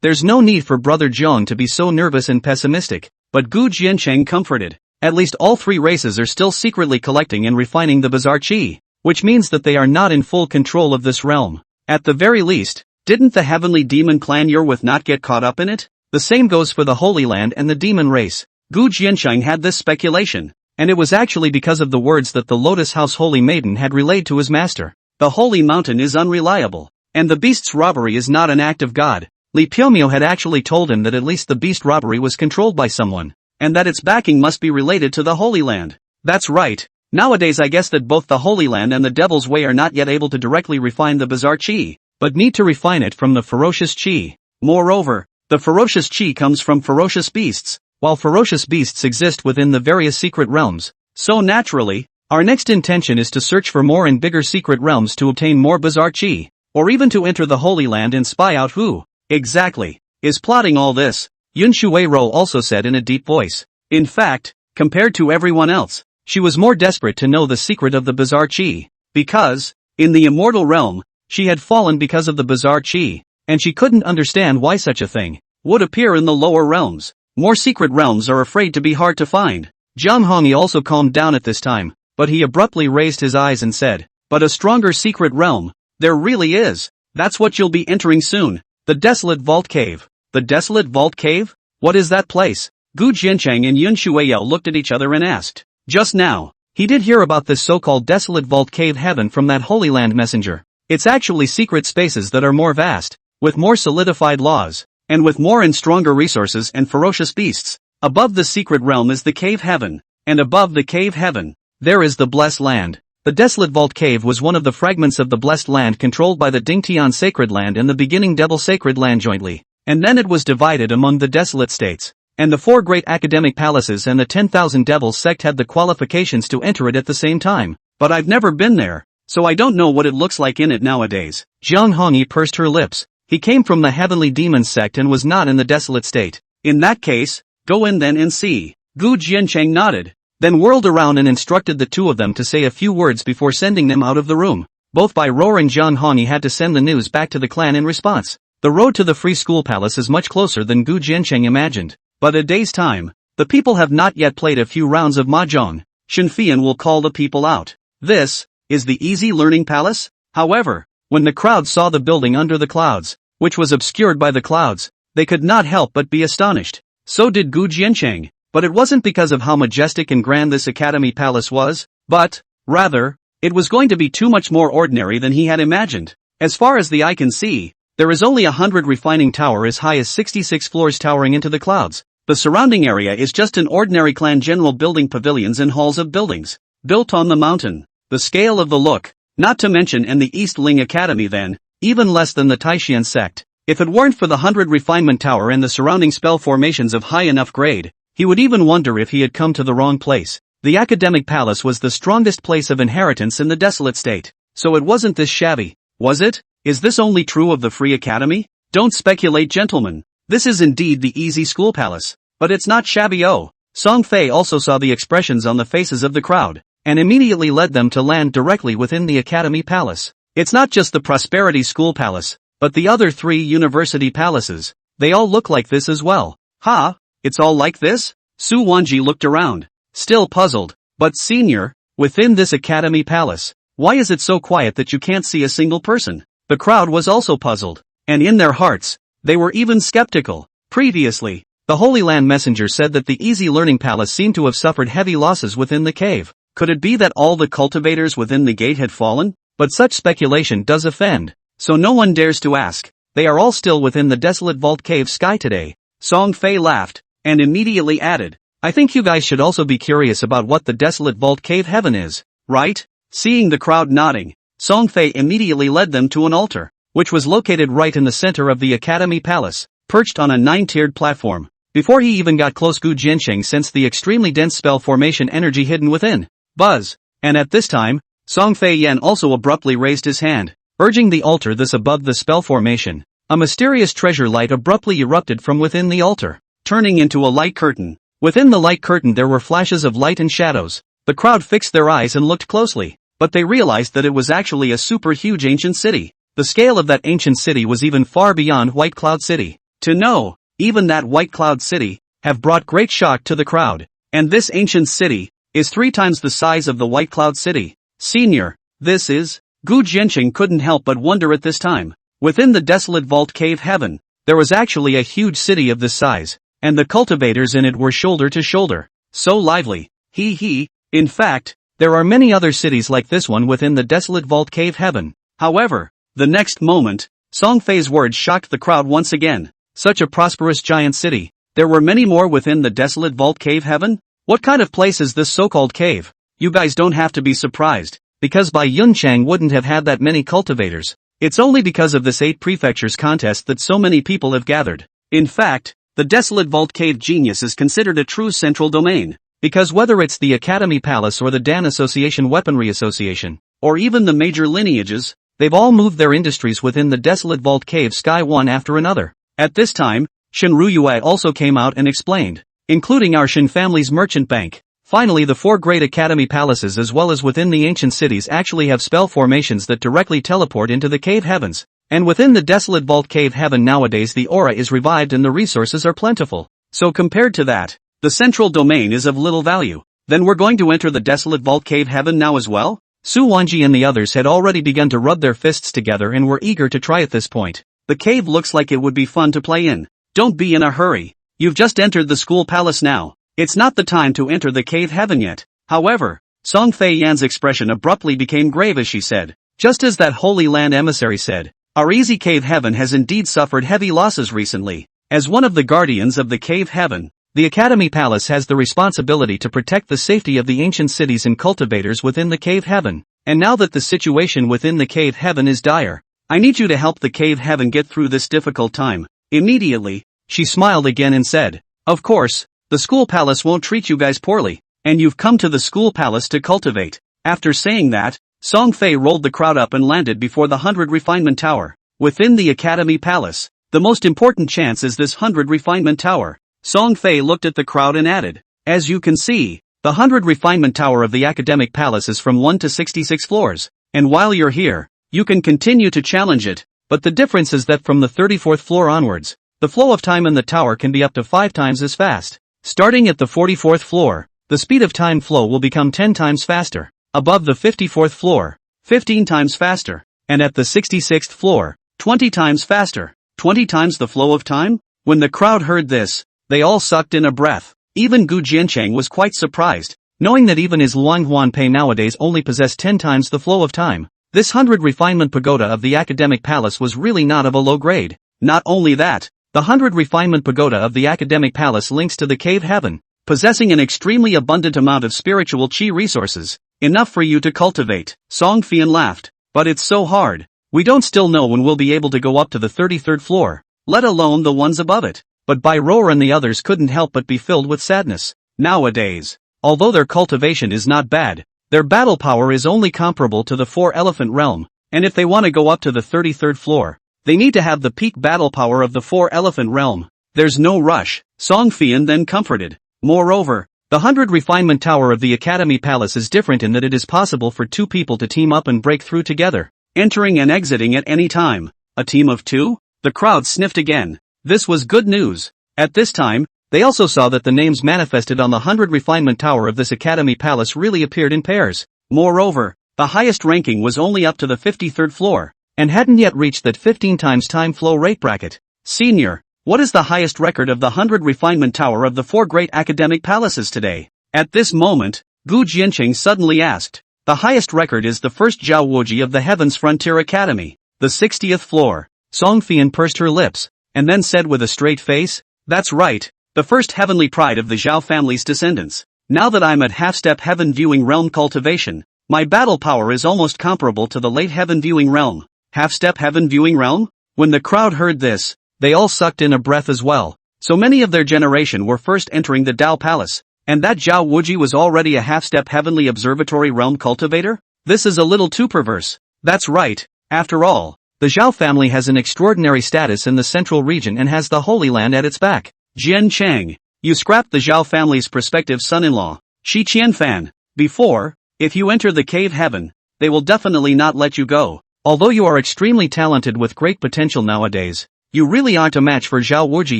Speaker 1: There's no need for Brother Zhong to be so nervous and pessimistic, but Gu Jiancheng comforted. At least all three races are still secretly collecting and refining the bizarre chi, which means that they are not in full control of this realm. At the very least, didn't the heavenly demon clan you're with not get caught up in it? The same goes for the Holy Land and the demon race. Gu Jiancheng had this speculation, and it was actually because of the words that the Lotus House Holy Maiden had relayed to his master. The Holy Mountain is unreliable, and the beast's robbery is not an act of God. Li Piomio had actually told him that at least the beast robbery was controlled by someone, and that its backing must be related to the Holy Land. That's right. Nowadays I guess that both the Holy Land and the Devil's Way are not yet able to directly refine the bizarre chi, but need to refine it from the ferocious chi. Moreover, the ferocious chi comes from ferocious beasts, while ferocious beasts exist within the various secret realms. So naturally, our next intention is to search for more and bigger secret realms to obtain more bizarre chi, or even to enter the Holy Land and spy out who Exactly. Is plotting all this, Yun Shuei-ro also said in a deep voice. In fact, compared to everyone else, she was more desperate to know the secret of the bizarre chi. Because, in the immortal realm, she had fallen because of the bizarre chi, and she couldn't understand why such a thing would appear in the lower realms. More secret realms are afraid to be hard to find. Jiang Hongyi also calmed down at this time, but he abruptly raised his eyes and said, but a stronger secret realm, there really is. That's what you'll be entering soon. The Desolate Vault Cave. The Desolate Vault Cave? What is that place? Gu Jiancheng and Yun Shueiyao looked at each other and asked. Just now, he did hear about this so-called Desolate Vault Cave heaven from that Holy Land messenger. It's actually secret spaces that are more vast, with more solidified laws, and with more and stronger resources and ferocious beasts. Above the secret realm is the cave heaven, and above the cave heaven, there is the Blessed Land. The Desolate Vault Cave was one of the fragments of the Blessed Land controlled by the Dingtian Sacred Land and the beginning Devil Sacred Land jointly, and then it was divided among the Desolate States, and the 4 great academic palaces and the 10,000 Devils sect had the qualifications to enter it at the same time. But I've never been there, so I don't know what it looks like in it nowadays. Jiang Hongyi pursed her lips. He came from the Heavenly Demons sect and was not in the Desolate State. In that case, go in then and see. Gu Jiancheng nodded, then whirled around and instructed the two of them to say a few words before sending them out of the room. Both Bai Rou and Jiang Hongyi had to send the news back to the clan in response. The road to the Free School Palace is much closer than Gu Jiancheng imagined. But a day's time, the people have not yet played a few rounds of mahjong. Shen Fian will call the people out. This is the Easy Learning Palace? However, when the crowd saw the building under the clouds, which was obscured by the clouds, they could not help but be astonished. So did Gu Jiancheng, but it wasn't because of how majestic and grand this academy palace was, but, rather, it was going to be too much more ordinary than he had imagined. As far as the eye can see, there is only 100 refining tower as high as 66 floors towering into the clouds. The surrounding area is just an ordinary clan general building pavilions and halls of buildings, built on the mountain. The scale of the look, not to mention and the East Ling Academy then, even less than the Taishian sect. If it weren't for the 100 refinement tower and the surrounding spell formations of high enough grade, he would even wonder if he had come to the wrong place. The academic palace was the strongest place of inheritance in the Desolate State, so it wasn't this shabby, was it? Is this only true of the Free Academy? Don't speculate, gentlemen. This is indeed the Easy School Palace, but it's not shabby. Oh, Song Fei also saw the expressions on the faces of the crowd, and immediately led them to land directly within the Academy Palace. It's not just the Prosperity School Palace, but the other 3 university palaces. They all look like this as well. Ha! It's all like this? Su Wanji looked around, still puzzled. But senior, within this Academy Palace, why is it so quiet that you can't see a single person? The crowd was also puzzled, and in their hearts, they were even skeptical. Previously, the Holy Land Messenger said that the Easy Learning Palace seemed to have suffered heavy losses within the cave. Could it be that all the cultivators within the gate had fallen? But such speculation does offend, so no one dares to ask. They are all still within the Desolate Vault Cave sky today. Song Fei laughed, and immediately added, I think you guys should also be curious about what the Desolate Vault Cave heaven is, right? Seeing the crowd nodding, Song Fei immediately led them to an altar, which was located right in the center of the Academy Palace, perched on a 9-tiered platform. Before he even got close, Gu Jiancheng sensed the extremely dense spell formation energy hidden within. Buzz! And at this time, Song Fei Yan also abruptly raised his hand, urging the altar this above the spell formation. A mysterious treasure light abruptly erupted from within the altar, turning into a light curtain. Within the light curtain there were flashes of light and shadows. The crowd fixed their eyes and looked closely, but they realized that it was actually a super huge ancient city. The scale of that ancient city was even far beyond White Cloud City. To know, even that White Cloud City, have brought great shock to the crowd. And this ancient city is 3 times the size of the White Cloud City. Senior, this is... Gu Jiancheng couldn't help but wonder at this time. Within the Desolate Vault Cave heaven, there was actually a huge city of this size, and the cultivators in it were shoulder to shoulder. So lively. In fact, there are many other cities like this one within the Desolate Vault Cave heaven. However, the next moment, Song Fei's words shocked the crowd once again. Such a prosperous giant city. There were many more within the Desolate Vault Cave heaven? What kind of place is this so-called cave? You guys don't have to be surprised, because Bai Yunchang wouldn't have had that many cultivators. It's only because of this 8 prefectures contest that so many people have gathered. In fact, the Desolate Vault Cave Genius is considered a true central domain, because whether it's the Academy Palace or the Dan Association Weaponry Association, or even the major lineages, they've all moved their industries within the Desolate Vault Cave sky one after another. At this time, Shen Ruyue also came out and explained, including our Shen family's merchant bank. Finally, the 4 great academy palaces as well as within the ancient cities actually have spell formations that directly teleport into the cave heavens. And within the desolate vault cave heaven nowadays the aura is revived and the resources are plentiful. So compared to that, the central domain is of little value. Then we're going to enter the desolate vault cave heaven now as well? Su Wanji and the others had already begun to rub their fists together and were eager to try at this point. The cave looks like it would be fun to play in. Don't be in a hurry. You've just entered the school palace now. It's not the time to enter the cave heaven yet. However, Song Fei Yan's expression abruptly became grave as she said, just as that Holy Land emissary said, our easy cave heaven has indeed suffered heavy losses recently. As one of the guardians of the cave heaven, the Academy Palace has the responsibility to protect the safety of the ancient cities and cultivators within the cave heaven. And now that the situation within the cave heaven is dire, I need you to help the cave heaven get through this difficult time. Immediately, she smiled again and said, of course, the school palace won't treat you guys poorly, and you've come to the school palace to cultivate. After saying that, Song Fei rolled the crowd up and landed before the 100 Refinement Tower. Within the Academy Palace, the most important chance is this 100 Refinement Tower. Song Fei looked at the crowd and added, as you can see, the 100 Refinement Tower of the Academic Palace is from 1 to 66 floors, and while you're here, you can continue to challenge it, but the difference is that from the 34th floor onwards, the flow of time in the tower can be up to 5 times as fast. Starting at the 44th floor, the speed of time flow will become 10 times faster, above the 54th floor, 15 times faster, and at the 66th floor, 20 times faster, 20 times the flow of time? When the crowd heard this, they all sucked in a breath. Even Gu Jiancheng was quite surprised, knowing that even his Luang Huan Pei nowadays only possessed 10 times the flow of time. This 100 Refinement Pagoda of the Academic Palace was really not of a low grade. Not only that, the 100 Refinement Pagoda of the Academic Palace links to the cave heaven, possessing an extremely abundant amount of spiritual chi resources, enough for you to cultivate. Song Fian laughed. But it's so hard. We don't still know when we'll be able to go up to the 33rd floor, let alone the ones above it. But Bai Roar and the others couldn't help but be filled with sadness. Nowadays, although their cultivation is not bad, their battle power is only comparable to the 4-elephant realm, and if they want to go up to the 33rd floor, they need to have the peak battle power of the 4-elephant realm. There's no rush, Song Fian then comforted. Moreover, the 100 Refinement Tower of the Academy Palace is different in that it is possible for 2 people to team up and break through together, entering and exiting at any time. A team of 2? The crowd sniffed again. This was good news. At this time, they also saw that the names manifested on the 100 Refinement Tower of this Academy Palace really appeared in pairs. Moreover, the highest ranking was only up to the 53rd floor, and hadn't yet reached that 15 times time flow rate bracket. Senior, what is the highest record of the 100 Refinement Tower of the 4 great academic palaces today? At this moment, Gu Jiancheng suddenly asked. The highest record is the first Zhao Wuji of the Heavens Frontier Academy, the 60th floor. Song Fian pursed her lips, and then said with a straight face, that's right, the first heavenly pride of the Zhao family's descendants. Now that I'm at half-step heaven viewing realm cultivation, my battle power is almost comparable to the late heaven viewing realm. Half-step heaven viewing realm? When the crowd heard this, they all sucked in a breath as well. So many of their generation were first entering the Dao Palace, and that Zhao Wuji was already a half-step heavenly observatory realm cultivator? This is a little too perverse. That's right, after all, the Zhao family has an extraordinary status in the central region and has the Holy Land at its back. Jian Chang, you scrapped the Zhao family's prospective son-in-law, Shi Qianfan. Before, if you enter the cave heaven, they will definitely not let you go. Although you are extremely talented with great potential nowadays, you really aren't a match for Zhao Wuji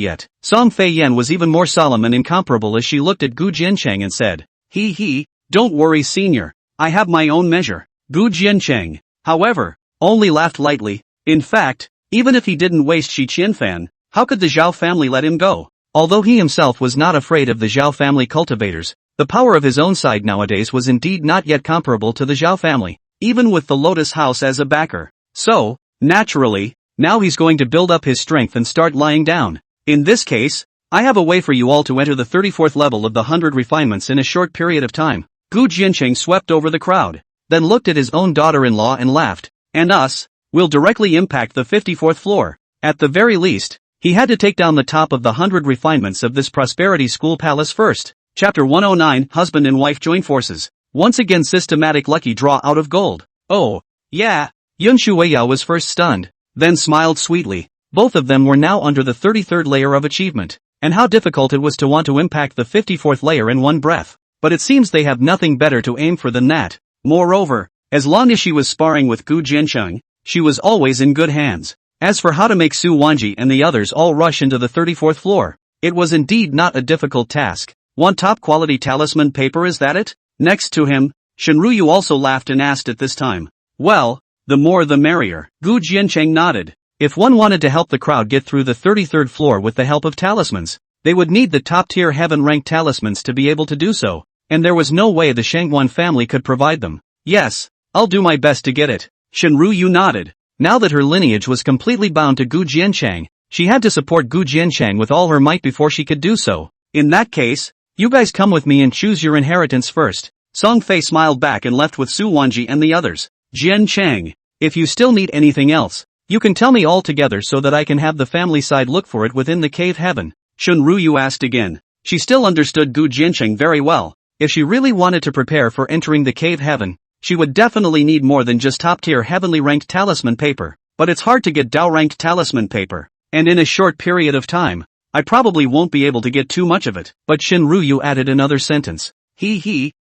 Speaker 1: yet. Song Fei Yan was even more solemn and incomparable as she looked at Gu Jiancheng and said, don't worry senior, I have my own measure. Gu Jiancheng, however, only laughed lightly. In fact, even if he didn't waste Shi Qianfan, how could the Zhao family let him go? Although he himself was not afraid of the Zhao family cultivators, the power of his own side nowadays was indeed not yet comparable to the Zhao family, even with the Lotus House as a backer. So, naturally, now he's going to build up his strength and start lying down. In this case, I have a way for you all to enter the 34th level of the 100 refinements in a short period of time. Gu Jiancheng swept over the crowd, then looked at his own daughter-in-law and laughed. And us, will directly impact the 54th floor. At the very least, he had to take down the top of the 100 refinements of this prosperity school palace first. Chapter 109, Husband and Wife Join Forces. Once again systematic lucky draw out of gold. Oh, yeah. Yun Shuiya was first stunned, then smiled sweetly. Both of them were now under the 33rd layer of achievement, and how difficult it was to want to impact the 54th layer in one breath. But it seems they have nothing better to aim for than that. Moreover, as long as she was sparring with Gu Jiancheng, she was always in good hands. As for how to make Su Wanji and the others all rush into the 34th floor, it was indeed not a difficult task. Want top quality talisman paper, is that it? Next to him, Shinryu also laughed and asked at this time. Well, the more the merrier. Gu Jiancheng nodded. If one wanted to help the crowd get through the 33rd floor with the help of talismans, they would need the top-tier heaven-ranked talismans to be able to do so, and there was no way the Shangguan family could provide them. Yes, I'll do my best to get it. Shinryu nodded. Now that her lineage was completely bound to Gu Jiancheng, she had to support Gu Jiancheng with all her might before she could do so. In that case, you guys come with me and choose your inheritance first. Song Fei smiled back and left with Su Wanji and the others. Jiancheng, if you still need anything else, you can tell me all together so that I can have the family side look for it within the cave heaven. Shinryu asked again. She still understood Gu Jiancheng very well. If she really wanted to prepare for entering the cave heaven, she would definitely need more than just top-tier heavenly ranked talisman paper. But it's hard to get Dao ranked talisman paper, and in a short period of time, I probably won't be able to get too much of it. But Shinryu added another sentence.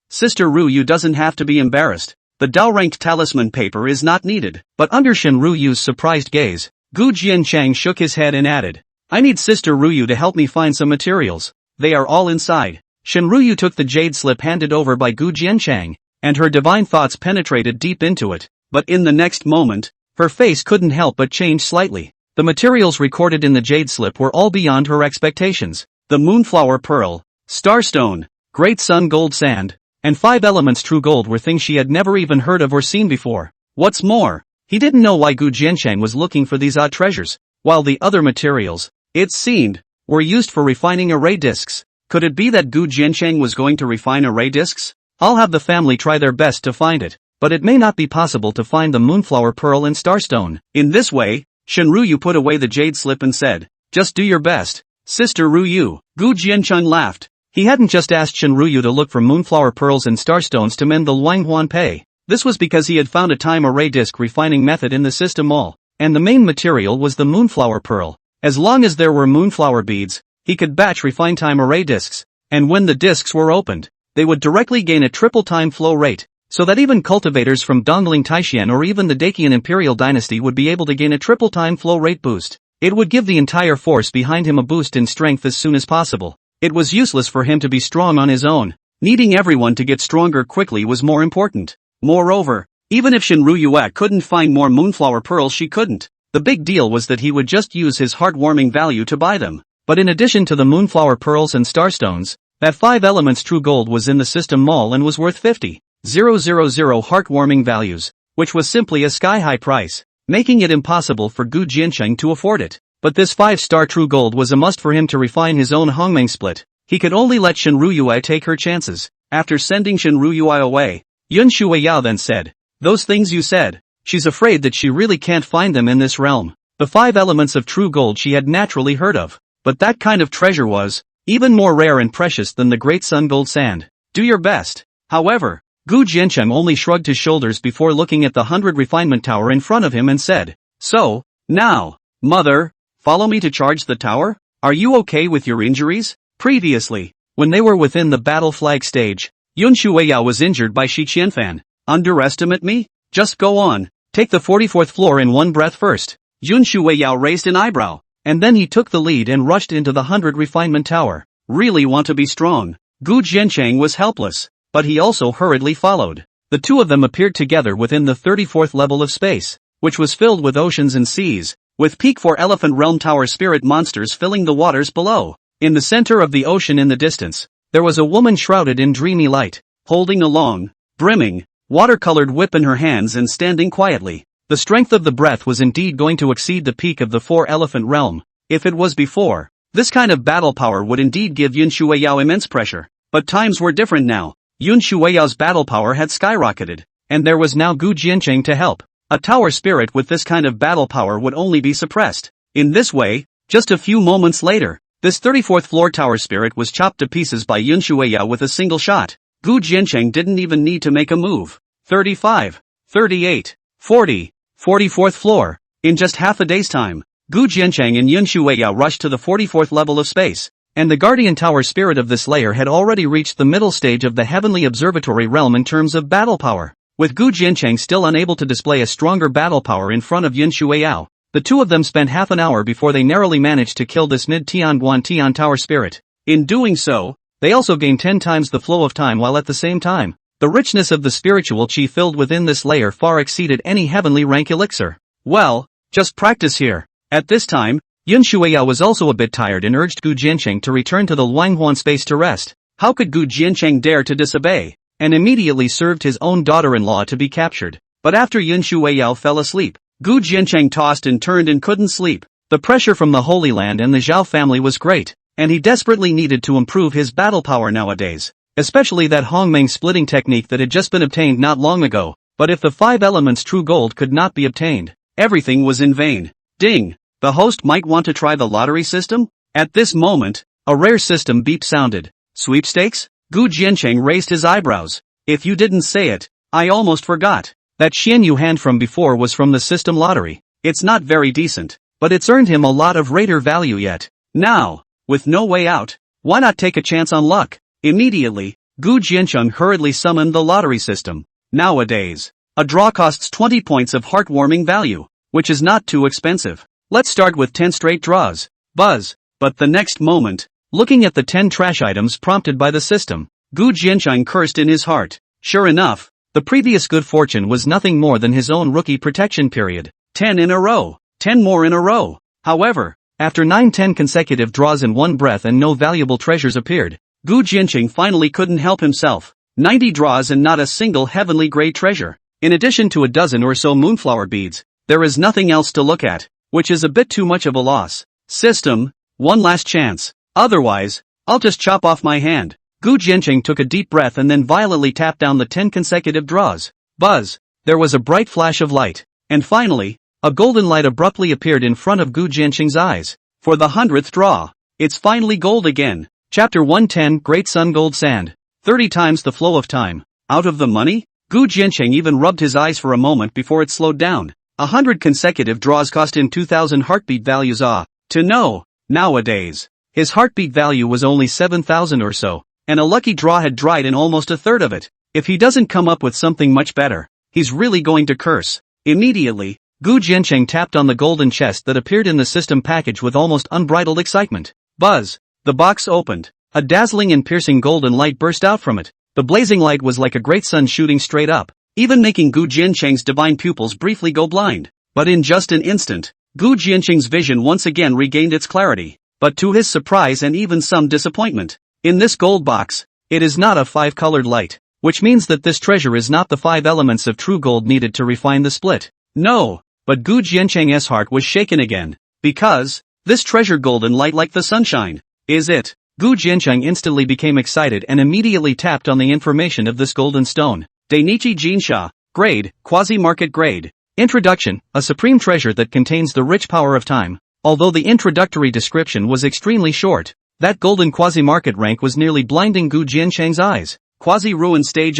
Speaker 1: Sister Ryu doesn't have to be embarrassed. The Dao-ranked talisman paper is not needed. But under Shinryu's surprised gaze, Gu Jiancheng shook his head and added, I need Sister Ryu to help me find some materials. They are all inside. Shinryu took the jade slip handed over by Gu Jiancheng, and her divine thoughts penetrated deep into it. But in the next moment, her face couldn't help but change slightly. The materials recorded in the jade slip were all beyond her expectations. The Moonflower Pearl, Starstone, Great Sun Gold Sand, and 5 Elements True Gold were things she had never even heard of or seen before. What's more, he didn't know why Gu Jiancheng was looking for these odd treasures, while the other materials, it seemed, were used for refining array discs. Could it be that Gu Jiancheng was going to refine array discs? I'll have the family try their best to find it, but it may not be possible to find the Moonflower Pearl and Starstone. In this way, Shinryu put away the jade slip and said, just do your best, Sister Ryu. Gu Jiancheng laughed. He hadn't just asked Shinryu to look for Moonflower Pearls and Starstones to mend the Luanghuan Pei. This was because he had found a time array disc refining method in the system all, and the main material was the Moonflower Pearl. As long as there were moonflower beads, he could batch refine time array discs, and when the discs were opened, they would directly gain a triple time flow rate, so that even cultivators from Dongling Taishan or even the Dacian Imperial Dynasty would be able to gain a triple time flow rate boost. It would give the entire force behind him a boost in strength as soon as possible. It was useless for him to be strong on his own. Needing everyone to get stronger quickly was more important. Moreover, even if Shinryu couldn't find more Moonflower Pearls, she couldn't. The big deal was that he would just use his heartwarming value to buy them. But in addition to the Moonflower Pearls and Starstones, that 5 Elements True Gold was in the system mall and was worth 50,000 heartwarming values, which was simply a sky-high price, making it impossible for Gu Jiancheng to afford it. But this 5-star True Gold was a must for him to refine his own Hongmeng split. He could only let Shinryu take her chances. After sending Shinryu away, Yun Shuiyao then said, those things you said, she's afraid that she really can't find them in this realm. The 5 elements of True Gold she had naturally heard of, but that kind of treasure was even more rare and precious than the Great Sun Gold Sand. Do your best. However, Gu Jiancheng only shrugged his shoulders before looking at the 100 refinement tower in front of him and said, so, now, mother, follow me to charge the tower? Are you okay with your injuries? Previously, when they were within the battle flag stage, Yun Shuiyao was injured by Shi Qianfan. Underestimate me? Just go on, take the 44th floor in one breath first. Yun Shuiyao raised an eyebrow, and then he took the lead and rushed into the 100 refinement tower. Really want to be strong. Gu Jiancheng was helpless, but he also hurriedly followed. The two of them appeared together within the 34th level of space, which was filled with oceans and seas, with Peak 4 Elephant Realm Tower spirit monsters filling the waters below. In the center of the ocean in the distance, there was a woman shrouded in dreamy light, holding a long, brimming, watercolored whip in her hands and standing quietly. The strength of the breath was indeed going to exceed the peak of the 4 Elephant Realm. If it was before, this kind of battle power would indeed give Yun Shuiyao immense pressure. But times were different now. Yun Shuiyao's battle power had skyrocketed, and there was now Gu Jiancheng to help. A tower spirit with this kind of battle power would only be suppressed. In this way, just a few moments later, this 34th floor tower spirit was chopped to pieces by Yun Shuiyao with a single shot. Gu Jiancheng didn't even need to make a move. 35, 38, 40, 44th floor. In just half a day's time, Gu Jiancheng and Yun Shuiyao rushed to the 44th level of space, and the guardian tower spirit of this layer had already reached the middle stage of the heavenly observatory realm in terms of battle power. With Gu Jiancheng still unable to display a stronger battle power in front of Yun Shuiyao, the two of them spent half an hour before they narrowly managed to kill this mid-Tianguan Tian tower spirit. In doing so, they also gained 10 times the flow of time, while at the same time, the richness of the spiritual chi filled within this layer far exceeded any heavenly rank elixir. Well, just practice here. At this time, Yun Shuiyao was also a bit tired and urged Gu Jiancheng to return to the Luanghuan space to rest. How could Gu Jiancheng dare to disobey? And immediately served his own daughter-in-law to be captured. But after Yun Shuiyao fell asleep, Gu Jiancheng tossed and turned and couldn't sleep. The pressure from the Holy Land and the Zhao family was great, and he desperately needed to improve his battle power nowadays. Especially that Hongmeng splitting technique that had just been obtained not long ago. But if the 5 elements true gold could not be obtained, everything was in vain. Ding! The host might want to try the lottery system? At this moment, a rare system beep sounded. Sweepstakes? Gu Jiancheng raised his eyebrows. If you didn't say it, I almost forgot. That Xian Yu hand from before was from the system lottery. It's not very decent, but it's earned him a lot of raider value yet. Now, with no way out, why not take a chance on luck? Immediately, Gu Jiancheng hurriedly summoned the lottery system. Nowadays, a draw costs 20 points of heartwarming value, which is not too expensive. Let's start with 10 straight draws. Buzz. But the next moment, looking at the 10 trash items prompted by the system, Gu Jiancheng cursed in his heart. Sure enough, the previous good fortune was nothing more than his own rookie protection period. 10 in a row. 10 more in a row. However, after 9-10 consecutive draws in one breath and no valuable treasures appeared, Gu Jiancheng finally couldn't help himself. 90 draws and not a single heavenly grade treasure. In addition to a dozen or so moonflower beads, there is nothing else to look at, which is a bit too much of a loss. System, one last chance. Otherwise, I'll just chop off my hand. Gu Jiancheng took a deep breath and then violently tapped down the 10 consecutive draws. Buzz. There was a bright flash of light. And finally, a golden light abruptly appeared in front of Gu Jiancheng's eyes. For the 100th draw, it's finally gold again. Chapter 110 Great Sun Gold Sand. 30 times the flow of time. Out of the money? Gu Jiancheng even rubbed his eyes for a moment before it slowed down. 100 consecutive draws cost him 2,000 heartbeat values. To know, nowadays, his heartbeat value was only 7,000 or so, and a lucky draw had dried in almost a third of it. If he doesn't come up with something much better, he's really going to curse. Immediately, Gu Jiancheng tapped on the golden chest that appeared in the system package with almost unbridled excitement. Buzz. The box opened. A dazzling and piercing golden light burst out from it. The blazing light was like a great sun shooting straight up, even making Gu Jiancheng's divine pupils briefly go blind. But in just an instant, Gu Jiancheng's vision once again regained its clarity. But to his surprise and even some disappointment, in this gold box, it is not a 5-colored light, which means that this treasure is not the 5 elements of true gold needed to refine the split. No, but Gu Jiancheng's heart was shaken again, because this treasure golden light like the sunshine. Is it? Gu Jiancheng instantly became excited and immediately tapped on the information of this golden stone. Dainichi Jinsha. Grade, quasi-market grade. Introduction, a supreme treasure that contains the rich power of time. Although the introductory description was extremely short, that golden quasi-market rank was nearly blinding Gu Jiancheng's eyes. Quasi-ruin stage.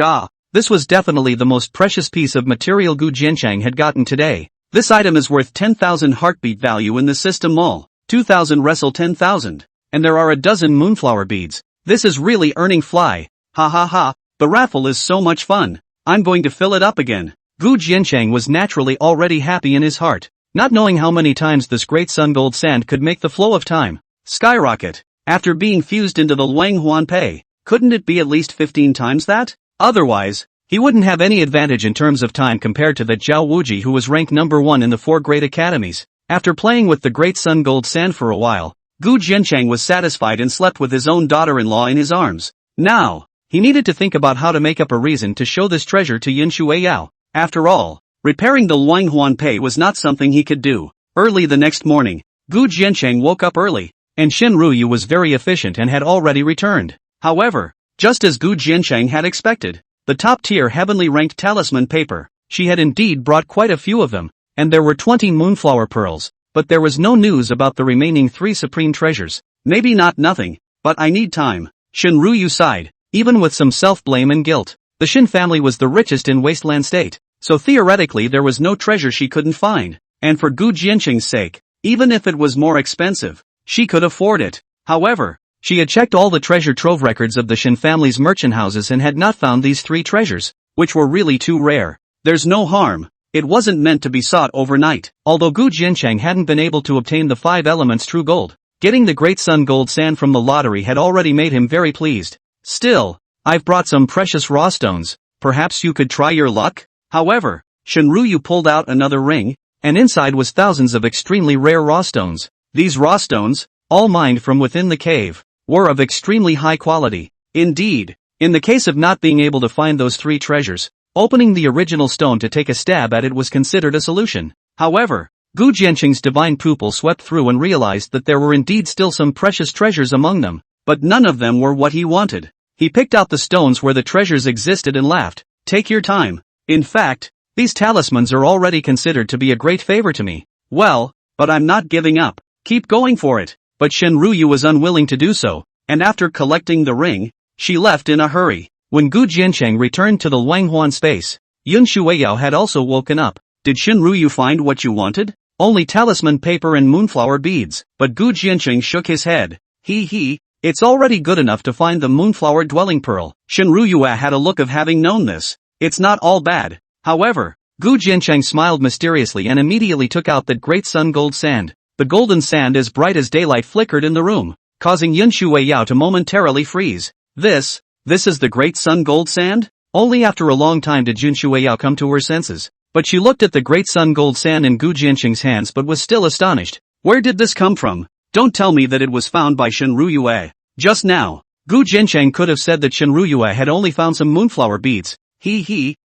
Speaker 1: This was definitely the most precious piece of material Gu Jiancheng had gotten today. This item is worth 10,000 heartbeat value in the system mall. 2,000 wrestle 10,000. And there are a dozen moonflower beads. This is really earning fly. Ha ha ha, the raffle is so much fun. I'm going to fill it up again. Gu Jiancheng was naturally already happy in his heart, not knowing how many times this great sun gold sand could make the flow of time skyrocket. After being fused into the Luanghuan Pei, couldn't it be at least 15 times that? Otherwise, he wouldn't have any advantage in terms of time compared to that Zhao Wuji who was ranked number 1 in the 4 great academies. After playing with the great sun gold sand for a while, Gu Jiancheng was satisfied and slept with his own daughter-in-law in his arms. Now, he needed to think about how to make up a reason to show this treasure to Yun Shuiyao. After all, repairing the Luanghuan Pei was not something he could do. Early the next morning, Gu Jiancheng woke up early, and Shen Ruyu was very efficient and had already returned. However, just as Gu Jiancheng had expected, the top-tier heavenly ranked talisman paper, she had indeed brought quite a few of them, and there were 20 moonflower pearls. But there was no news about the remaining 3 supreme treasures. Maybe not nothing, but I need time. Shen Ruyu sighed, even with some self-blame and guilt. The Shin family was the richest in Wasteland State, so theoretically there was no treasure she couldn't find. And for Gu Jiancheng's sake, Even if it was more expensive, she could afford it. However, she had checked all the treasure trove records of the Shin family's merchant houses and had not found these 3 treasures, which were really too rare. There's no harm. It wasn't meant to be sought overnight. Although Gu Jiancheng hadn't been able to obtain the 5 elements true gold, getting the Great Sun Gold Sand from the lottery had already made him very pleased. Still, I've brought some precious raw stones. Perhaps you could try your luck? However, Shenruyu pulled out another ring, and inside was thousands of extremely rare raw stones. These raw stones, all mined from within the cave, were of extremely high quality. Indeed, in the case of not being able to find those 3 treasures, opening the original stone to take a stab at it was considered a solution. However, Gu Jiancheng's divine pupil swept through and realized that there were indeed still some precious treasures among them, but none of them were what he wanted. He picked out the stones where the treasures existed and laughed. Take your time. In fact, these talismans are already considered to be a great favor to me. Well, but I'm not giving up. Keep going for it. But Shenruyu was unwilling to do so, and after collecting the ring, she left in a hurry. When Gu Jiancheng returned to the Wanghuan space, Yun Shuiyao had also woken up. Did Shenruyu find what you wanted? Only talisman paper and moonflower beads. But Gu Jiancheng shook his head. It's already good enough to find the moonflower dwelling pearl. Shenruyu had a look of having known this. It's not all bad. However, Gu Jiancheng smiled mysteriously and immediately took out that great sun gold sand. The golden sand as bright as daylight flickered in the room, causing Yun Shuiyao to momentarily freeze. This is the great sun gold sand? Only after a long time did Yun Shuiyao come to her senses. But she looked at the great sun gold sand in Gu Jiancheng's hands but was still astonished. Where did this come from? Don't tell me that it was found by Shenruyu. Just now, Gu Jiancheng could have said that Shenruyu had only found some moonflower beads.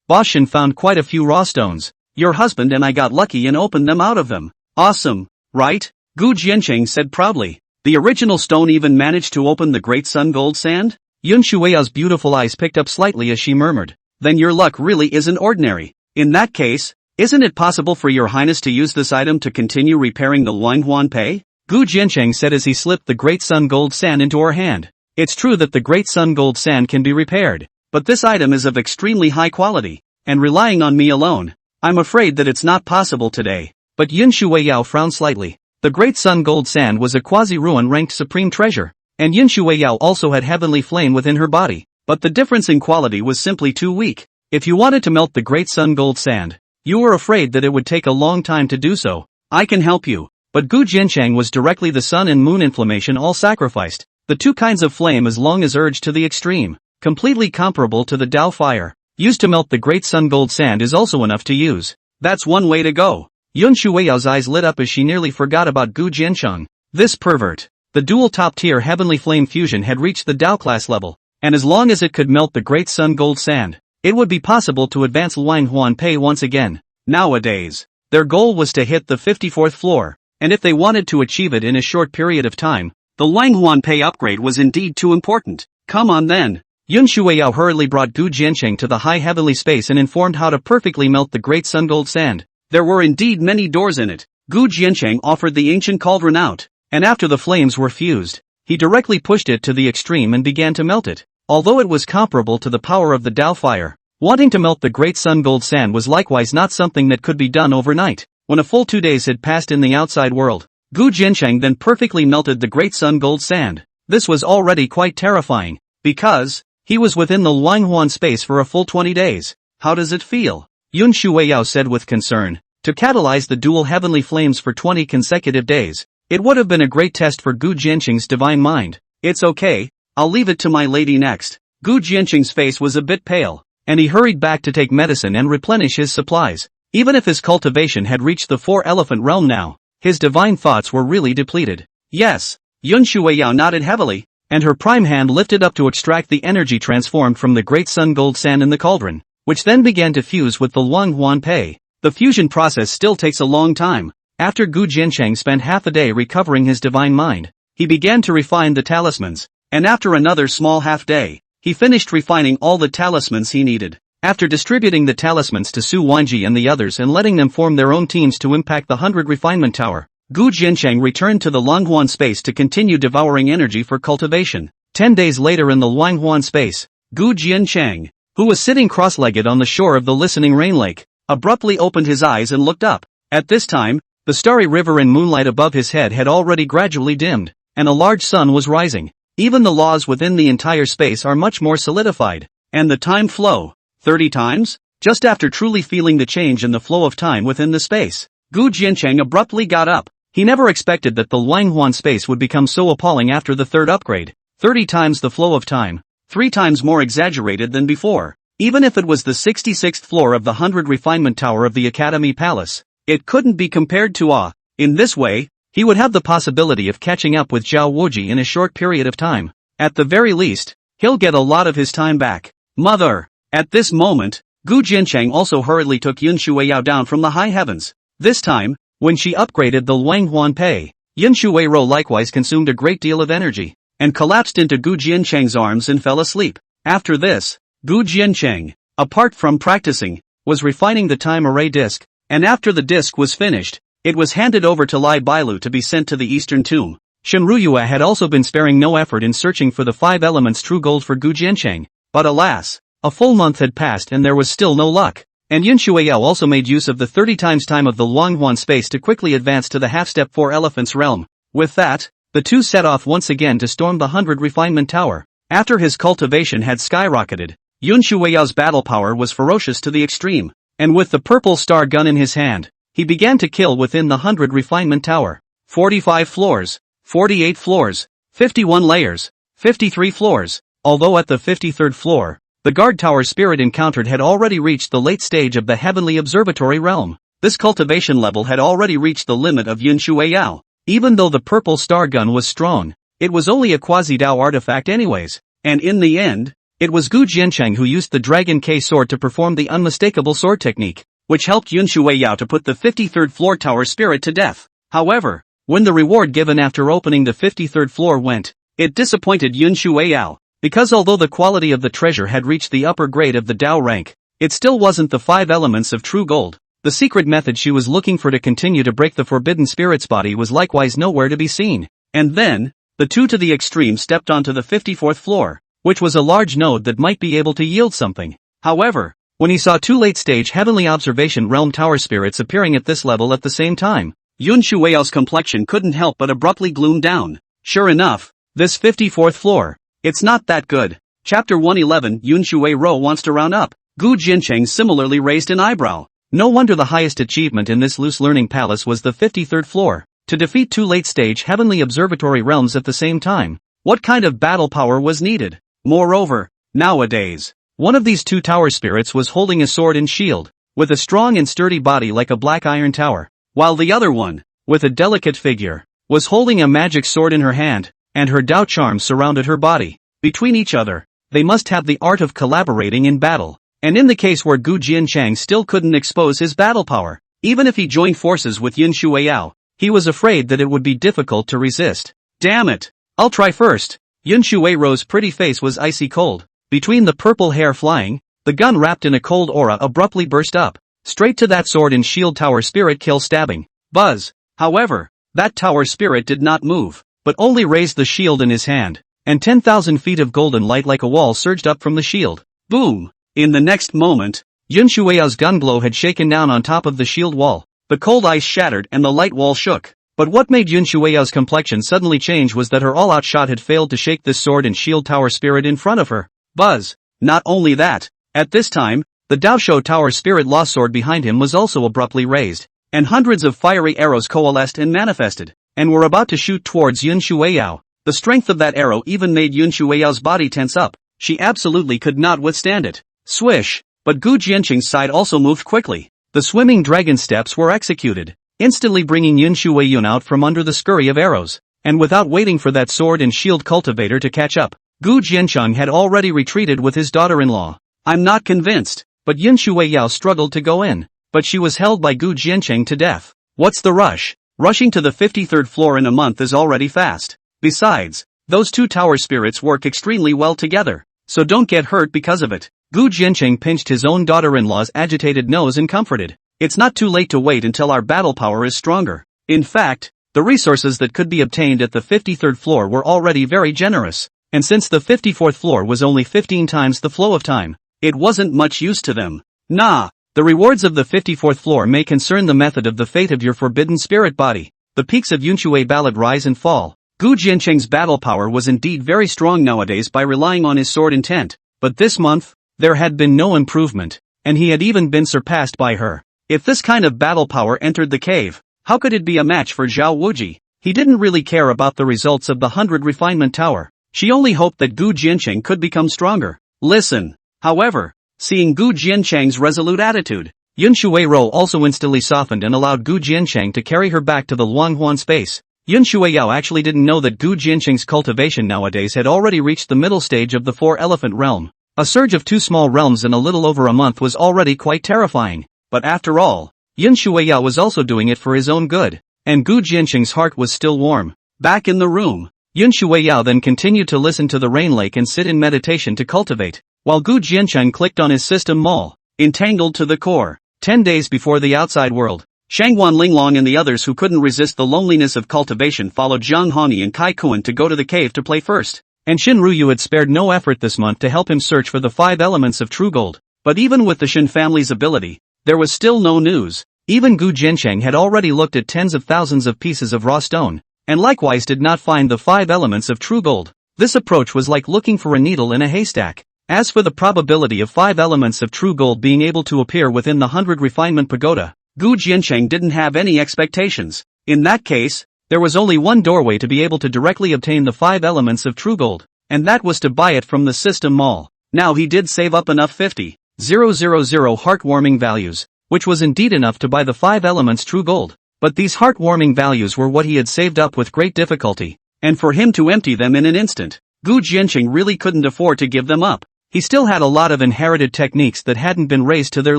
Speaker 1: Boss Shen found quite a few raw stones. Your husband and I got lucky and opened them out of them. Awesome, right? Gu Jiancheng said proudly. The original stone even managed to open the great sun gold sand? Yun Shuiyao's beautiful eyes picked up slightly as she murmured. Then your luck really isn't ordinary. In that case, isn't it possible for your highness to use this item to continue repairing the Luanhuan Pei? Gu Jiancheng said as he slipped the great sun gold sand into her hand. It's true that the great sun gold sand can be repaired, but this item is of extremely high quality, and relying on me alone, I'm afraid that it's not possible today. But Yun Shuiyao frowned slightly. The great sun gold sand was a quasi-ruin ranked supreme treasure, and Yun Shuiyao also had heavenly flame within her body, but the difference in quality was simply too weak. If you wanted to melt the great sun gold sand, you were afraid that it would take a long time to do so. I can help you. But Gu Jiancheng was directly the sun and moon inflammation all sacrificed, the 2 kinds of flame as long as urged to the extreme, completely comparable to the Tao fire, used to melt the great sun gold sand is also enough to use. That's one way to go. Yun Shuiyao's eyes lit up as she nearly forgot about Gu Jiancheng. This pervert. The dual top-tier heavenly flame fusion had reached the Tao class level, and as long as it could melt the great sun gold sand, it would be possible to advance Luanhuan Pei once again. Nowadays, their goal was to hit the 54th floor. And if they wanted to achieve it in a short period of time, the Luanhuan Pei upgrade was indeed too important. Come on then. Yun Shuiyao hurriedly brought Gu Jiancheng to the high heavenly space and informed how to perfectly melt the great sun gold sand. There were indeed many doors in it. Gu Jiancheng offered the ancient cauldron out, and after the flames were fused, he directly pushed it to the extreme and began to melt it. Although it was comparable to the power of the Tao fire, wanting to melt the great sun gold sand was likewise not something that could be done overnight. When a full 2 days had passed in the outside world, Gu Jiancheng then perfectly melted the great sun gold sand. This was already quite terrifying, because he was within the Luanhuan space for a full 20 days. How does it feel? Yun Shuiyao said with concern. To catalyze the dual heavenly flames for 20 consecutive days, it would have been a great test for Gu Jiancheng's divine mind. It's okay, I'll leave it to my lady next. Gu Jiancheng's face was a bit pale, and he hurried back to take medicine and replenish his supplies. Even if his cultivation had reached the 4-elephant realm now, his divine thoughts were really depleted. Yes, Yun Shuiyao nodded heavily, and her prime hand lifted up to extract the energy transformed from the great sun gold sand in the cauldron, which then began to fuse with the Luanhuan Pei. The fusion process still takes a long time. After Gu Jiancheng spent half a day recovering his divine mind, he began to refine the talismans, and after another small half day, he finished refining all the talismans he needed. After distributing the talismans to Su Wanji and the others and letting them form their own teams to impact the 100 Refinement Tower, Gu Jiancheng returned to the Luanhuan space to continue devouring energy for cultivation. 10 days later in the Luanhuan space, Gu Jiancheng, who was sitting cross-legged on the shore of the listening rain lake, abruptly opened his eyes and looked up. At this time, The starry river and moonlight above his head had already gradually dimmed, and a large sun was rising. Even the laws within the entire space are much more solidified. And the time flow. 30 times? Just after truly feeling the change in the flow of time within the space, Gu Jiancheng abruptly got up. He never expected that the Langhuan space would become so appalling after the third upgrade. 30 times the flow of time. 3 times more exaggerated than before. Even if it was the 66th floor of the 100 Refinement Tower of the Academy Palace, it couldn't be compared to Ah. In this way, he would have the possibility of catching up with Zhao Wuji in a short period of time. At the very least, he'll get a lot of his time back. Mother! At this moment, Gu Jiancheng also hurriedly took Yun Shuiyao down from the high heavens. This time, when she upgraded the Luanghuan Pei, Yun Shuiyao likewise consumed a great deal of energy, and collapsed into Gu Jiancheng's arms and fell asleep. After this, Gu Jiancheng, apart from practicing, was refining the time array disc, and after the disc was finished, it was handed over to Lai Bailu to be sent to the Eastern Tomb. Shen Ruyue had also been sparing no effort in searching for the 5 elements true gold for Gu Jiancheng, but alas, a full month had passed and there was still no luck. And Yun Shuiyao also made use of the 30 times time of the Luanghuan space to quickly advance to the half-step 4 elephants realm. With that, the two set off once again to storm the 100 Refinement Tower. After his cultivation had skyrocketed, Yun Shuiyao's battle power was ferocious to the extreme, and with the purple star gun in his hand, he began to kill within the 100 Refinement Tower. 45 floors, 48 floors, 51 layers, 53 floors. Although at the 53rd floor, the guard tower spirit encountered had already reached the late stage of the heavenly observatory realm. This cultivation level had already reached the limit of Yun Shuiyao. Even though the purple star gun was strong, it was only a quasi-Dao artifact anyways, and in the end, it was Gu Jiancheng who used the Dragon K sword to perform the unmistakable sword technique, which helped Yun Shuiyao to put the 53rd floor tower spirit to death. However, when the reward given after opening the 53rd floor went, it disappointed Yun Shuiyao. Because although the quality of the treasure had reached the upper grade of the Dao rank, it still wasn't the 5 elements of true gold. The secret method she was looking for to continue to break the forbidden spirit's body was likewise nowhere to be seen. And then, the two to the extreme stepped onto the 54th floor, which was a large node that might be able to yield something. However, when he saw 2 late-stage heavenly observation realm tower spirits appearing at this level at the same time, Yun Shuiyao's complexion couldn't help but abruptly gloom down. Sure enough, this 54th floor, it's not that good. Chapter 111 Yun Shuiyao wants to round up. Gu Jiancheng similarly raised an eyebrow. No wonder the highest achievement in this loose learning palace was the 53rd floor. To defeat 2 late-stage heavenly observatory realms at the same time, what kind of battle power was needed? Moreover, nowadays, one of these 2 tower spirits was holding a sword and shield, with a strong and sturdy body like a black iron tower, while the other one, with a delicate figure, was holding a magic sword in her hand, and her Dao charms surrounded her body. Between each other, they must have the art of collaborating in battle. And in the case where Gu Jiancheng still couldn't expose his battle power, even if he joined forces with Yun Shuiyao, he was afraid that it would be difficult to resist. Damn it! I'll try first. Yun Shuiyao's pretty face was icy cold. Between the purple hair flying, the gun wrapped in a cold aura abruptly burst up, straight to that sword and shield tower spirit kill stabbing. Buzz! However, that tower spirit did not move, but only raised the shield in his hand, and 10,000 feet of golden light like a wall surged up from the shield. Boom! In the next moment, Yun Shuiyao's gun blow had shaken down on top of the shield wall. The cold ice shattered and the light wall shook. But what made Yun Shuiyao's complexion suddenly change was that her all-out shot had failed to shake this sword and shield tower spirit in front of her. Buzz! Not only that, at this time, the Daosho tower spirit lost sword behind him was also abruptly raised, and hundreds of fiery arrows coalesced and manifested, and were about to shoot towards Yun Shuiyao. The strength of that arrow even made Yun Shuiyao's body tense up. She absolutely could not withstand it. Swish! But Gu Jiancheng's side also moved quickly. The swimming dragon steps were executed, instantly bringing Yun Shuiyao out from under the scurry of arrows, and without waiting for that sword and shield cultivator to catch up, Gu Jiancheng had already retreated with his daughter-in-law. I'm not convinced, but Yun Shuiyao struggled to go in, but she was held by Gu Jiancheng to death. What's the rush? Rushing to the 53rd floor in a month is already fast. Besides, those 2 tower spirits work extremely well together, so don't get hurt because of it. Gu Jiancheng pinched his own daughter-in-law's agitated nose and comforted. It's not too late to wait until our battle power is stronger. In fact, the resources that could be obtained at the 53rd floor were already very generous, and since the 54th floor was only 15 times the flow of time, it wasn't much use to them. Nah, The rewards of the 54th floor may concern the method of the fate of your forbidden spirit body. The peaks of Yunshui ballad rise and fall. Gu Jiancheng's battle power was indeed very strong nowadays by relying on his sword intent, but this month, there had been no improvement, and he had even been surpassed by her. If this kind of battle power entered the cave, how could it be a match for Zhao Wuji? He didn't really care about the results of the 100 refinement tower. She only hoped that Gu Jiancheng could become stronger. Listen. However, seeing Gu Jiancheng's resolute attitude, Yun Shuiero also instantly softened and allowed Gu Jiancheng to carry her back to the Luanghuan space. Yun Shuiyao actually didn't know that Gu Jiancheng's cultivation nowadays had already reached the middle stage of the 4-elephant realm. A surge of 2 small realms in a little over a month was already quite terrifying. But after all, Yun Shuiyao was also doing it for his own good, and Gu Jiancheng's heart was still warm. Back in the room, Yun Shuiyao then continued to listen to the rain lake and sit in meditation to cultivate, while Gu Jiancheng clicked on his system mall, entangled to the core. 10 days before the outside world, Shangguan Linglong and the others who couldn't resist the loneliness of cultivation followed Zhang Hongyi and Kai Kuan to go to the cave to play first. And Shin Ruyu had spared no effort this month to help him search for the 5 elements of true gold. But even with the Shin family's ability, there was still no news. Even Gu Jiancheng had already looked at tens of thousands of pieces of raw stone, and likewise did not find the 5 elements of true gold. This approach was like looking for a needle in a haystack. As for the probability of 5 elements of true gold being able to appear within the 100 refinement pagoda, Gu Jiancheng didn't have any expectations. In that case, there was only one doorway to be able to directly obtain the 5 elements of true gold, and that was to buy it from the system mall. Now he did save up enough 50,000 heartwarming values, which was indeed enough to buy the 5 elements true gold. But these heartwarming values were what he had saved up with great difficulty, and for him to empty them in an instant, Gu Jiancheng really couldn't afford to give them up. He still had a lot of inherited techniques that hadn't been raised to their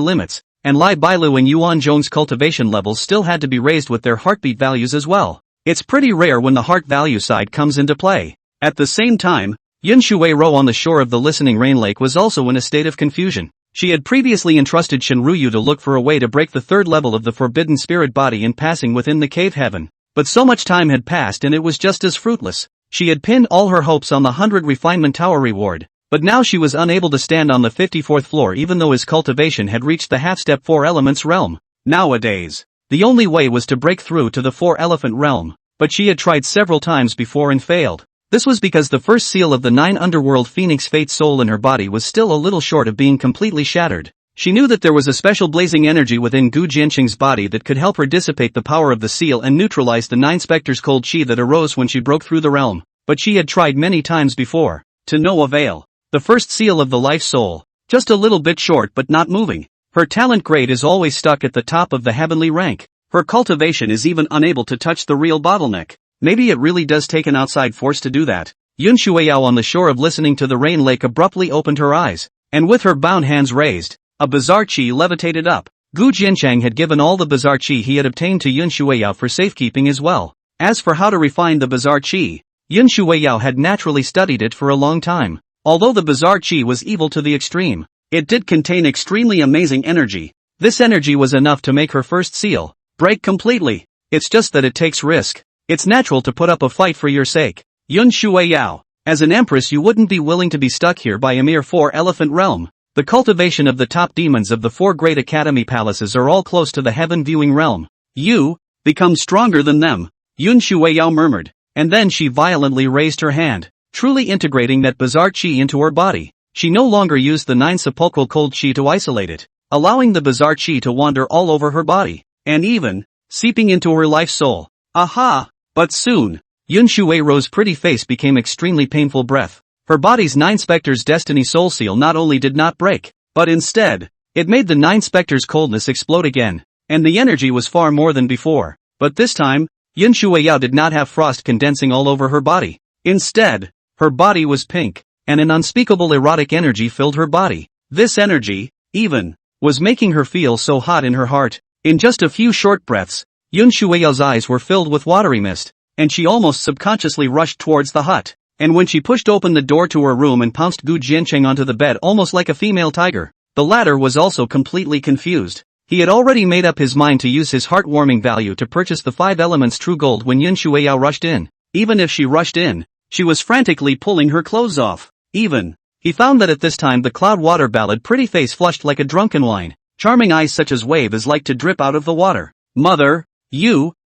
Speaker 1: limits, and Lai Bailu and Yuan Zhong's cultivation levels still had to be raised with their heartbeat values as well. It's pretty rare when the heart value side comes into play. At the same time, Yun Shuiero on the shore of the listening rain lake was also in a state of confusion. She had previously entrusted Shin Ruyu to look for a way to break the 3rd level of the forbidden spirit body in passing within the cave heaven. But so much time had passed and it was just as fruitless. She had pinned all her hopes on the 100 refinement tower reward. But now she was unable to stand on the 54th floor even though his cultivation had reached the half-step 4 elements realm. Nowadays, the only way was to break through to the 4 elephant realm, but she had tried several times before and failed. This was because the first seal of the 9 underworld phoenix fate soul in her body was still a little short of being completely shattered. She knew that there was a special blazing energy within Gu Jiancheng's body that could help her dissipate the power of the seal and neutralize the 9 specters' cold chi that arose when she broke through the realm. But she had tried many times before, to no avail. The first seal of the life soul, just a little bit short but not moving. Her talent grade is always stuck at the top of the heavenly rank. Her cultivation is even unable to touch the real bottleneck. Maybe it really does take an outside force to do that. Yun Shuiao on the shore of listening to the rain lake abruptly opened her eyes, and with her bound hands raised, a bizarre chi levitated up. Gu Jiancheng had given all the bizarre chi he had obtained to Yun Shuiao for safekeeping as well. As for how to refine the bizarre chi, Yun Shuiao had naturally studied it for a long time. Although the bizarre chi was evil to the extreme, it did contain extremely amazing energy. This energy was enough to make her first seal break completely. It's just that it takes risk. It's natural to put up a fight for your sake. Yun Shuiao, as an empress you wouldn't be willing to be stuck here by a mere 4-elephant realm. The cultivation of the top demons of the 4 great academy palaces are all close to the heaven-viewing realm. You become stronger than them, Yun Shuiao murmured, and then she violently raised her hand, truly integrating that bizarre chi into her body. She no longer used the 9 sepulchral cold chi to isolate it, allowing the bizarre chi to wander all over her body, and even seeping into her life soul. Aha! But soon, Yun Shuiro's pretty face became extremely painful breath. Her body's 9 specters destiny soul seal not only did not break, but instead, it made the 9 specters coldness explode again, and the energy was far more than before. But this time, Yun Shuiao did not have frost condensing all over her body. Instead, her body was pink, and an unspeakable erotic energy filled her body. This energy, even, was making her feel so hot in her heart. In just a few short breaths, Yun Shuiao's eyes were filled with watery mist, and she almost subconsciously rushed towards the hut. And when she pushed open the door to her room and pounced Gu Jiancheng onto the bed almost like a female tiger, the latter was also completely confused. He had already made up his mind to use his heartwarming value to purchase the 5 elements true gold when Yun Shuiao rushed in. Even if she rushed in, she was frantically pulling her clothes off. Even, he found that at this time the cloud water ballad pretty face flushed like a drunken wine. charming eyes such as wave is like to drip out of the water. Mother,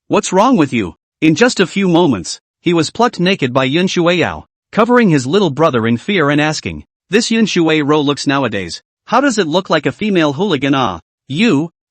Speaker 1: what's wrong with you? In just a few moments, he was plucked naked by Yun Shueiyao, covering his little brother in fear and asking, "This Yun Shueiyao looks nowadays. How does it look like a female hooligan?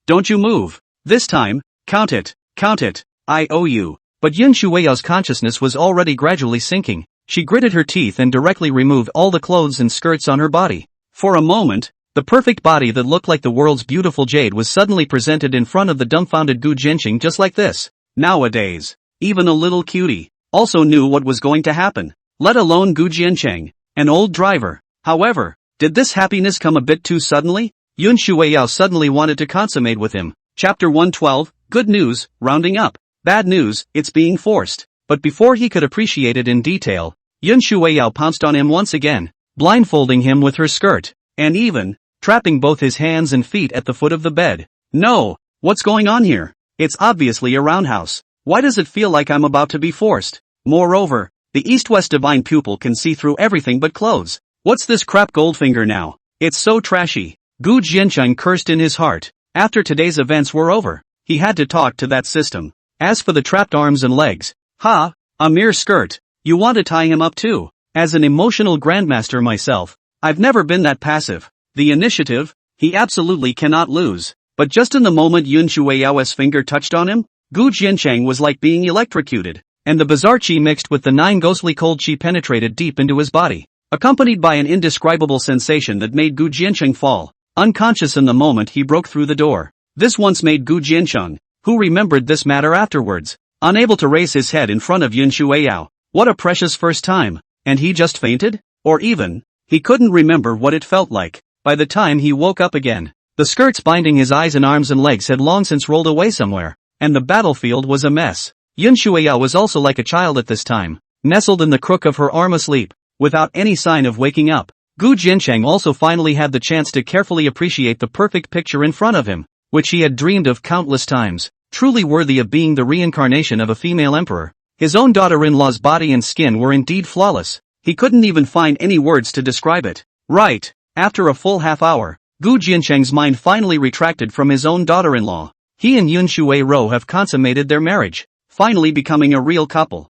Speaker 1: Don't you move. This time, count it, I owe you." But Yun Shueiyao's consciousness was already gradually sinking. She gritted her teeth and directly removed all the clothes and skirts on her body. For a moment, the perfect body that looked like the world's beautiful jade was suddenly presented in front of the dumbfounded Gu Jincheng just like this. Nowadays, even a little cutie also knew what was going to happen, let alone Gu Jincheng, an old driver. However, did this happiness come a bit too suddenly? Yun Shueiyao suddenly wanted to consummate with him. Chapter 112, Good News, Rounding Up. Bad news, it's being forced. But before he could appreciate it in detail, Yun Shueiyao pounced on him once again, blindfolding him with her skirt, and even trapping both his hands and feet at the foot of the bed. No, what's going on here? It's obviously a roundhouse. Why does it feel like I'm about to be forced? Moreover, the East-West divine pupil can see through everything but clothes. What's this crap Goldfinger now? It's so trashy. Gu Jincheng cursed in his heart. After today's events were over, he had to talk to that system. As for the trapped arms and legs, a mere skirt. You want to tie him up too? As an emotional grandmaster myself, I've never been that passive. The initiative, he absolutely cannot lose. But just in the moment Yun Shueiyao's finger touched on him, Gu Jincheng was like being electrocuted, and the bizarre qi mixed with the 9 ghostly cold qi penetrated deep into his body, accompanied by an indescribable sensation that made Gu Jincheng fall unconscious in the moment he broke through the door. This once made Gu Jincheng, who remembered this matter afterwards, unable to raise his head in front of Yun Shueiyao. What a precious first time, and he just fainted? Or even, he couldn't remember what it felt like. By the time he woke up again, the skirts binding his eyes and arms and legs had long since rolled away somewhere, and the battlefield was a mess. Yun Shueiyao was also like a child at this time, nestled in the crook of her arm asleep, without any sign of waking up. Gu Jincheng also finally had the chance to carefully appreciate the perfect picture in front of him, which he had dreamed of countless times, truly worthy of being the reincarnation of a female emperor. His own daughter-in-law's body and skin were indeed flawless. He couldn't even find any words to describe it. Right, after a full half hour, Gu Jincheng's mind finally retracted from his own daughter-in-law. He and Yun Shueiyao have consummated their marriage, finally becoming a real couple.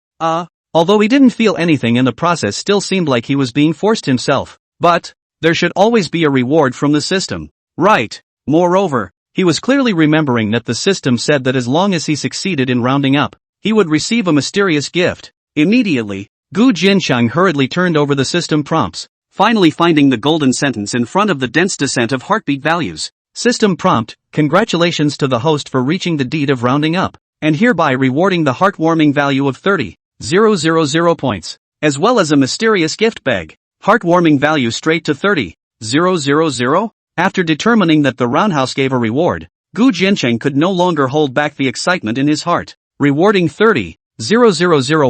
Speaker 1: Although he didn't feel anything in the process, still seemed like he was being forced himself. But there should always be a reward from the system. Right. Moreover, he was clearly remembering that the system said that as long as he succeeded in rounding up, he would receive a mysterious gift. Immediately, Gu Jincheng hurriedly turned over the system prompts, finally finding the golden sentence in front of the dense descent of heartbeat values. System prompt: congratulations to the host for reaching the deed of rounding up, and hereby rewarding the heartwarming value of 30,000 points, as well as a mysterious gift bag. Heartwarming value straight to 30,000? After determining that the roundhouse gave a reward, Gu Jincheng could no longer hold back the excitement in his heart. Rewarding 30,000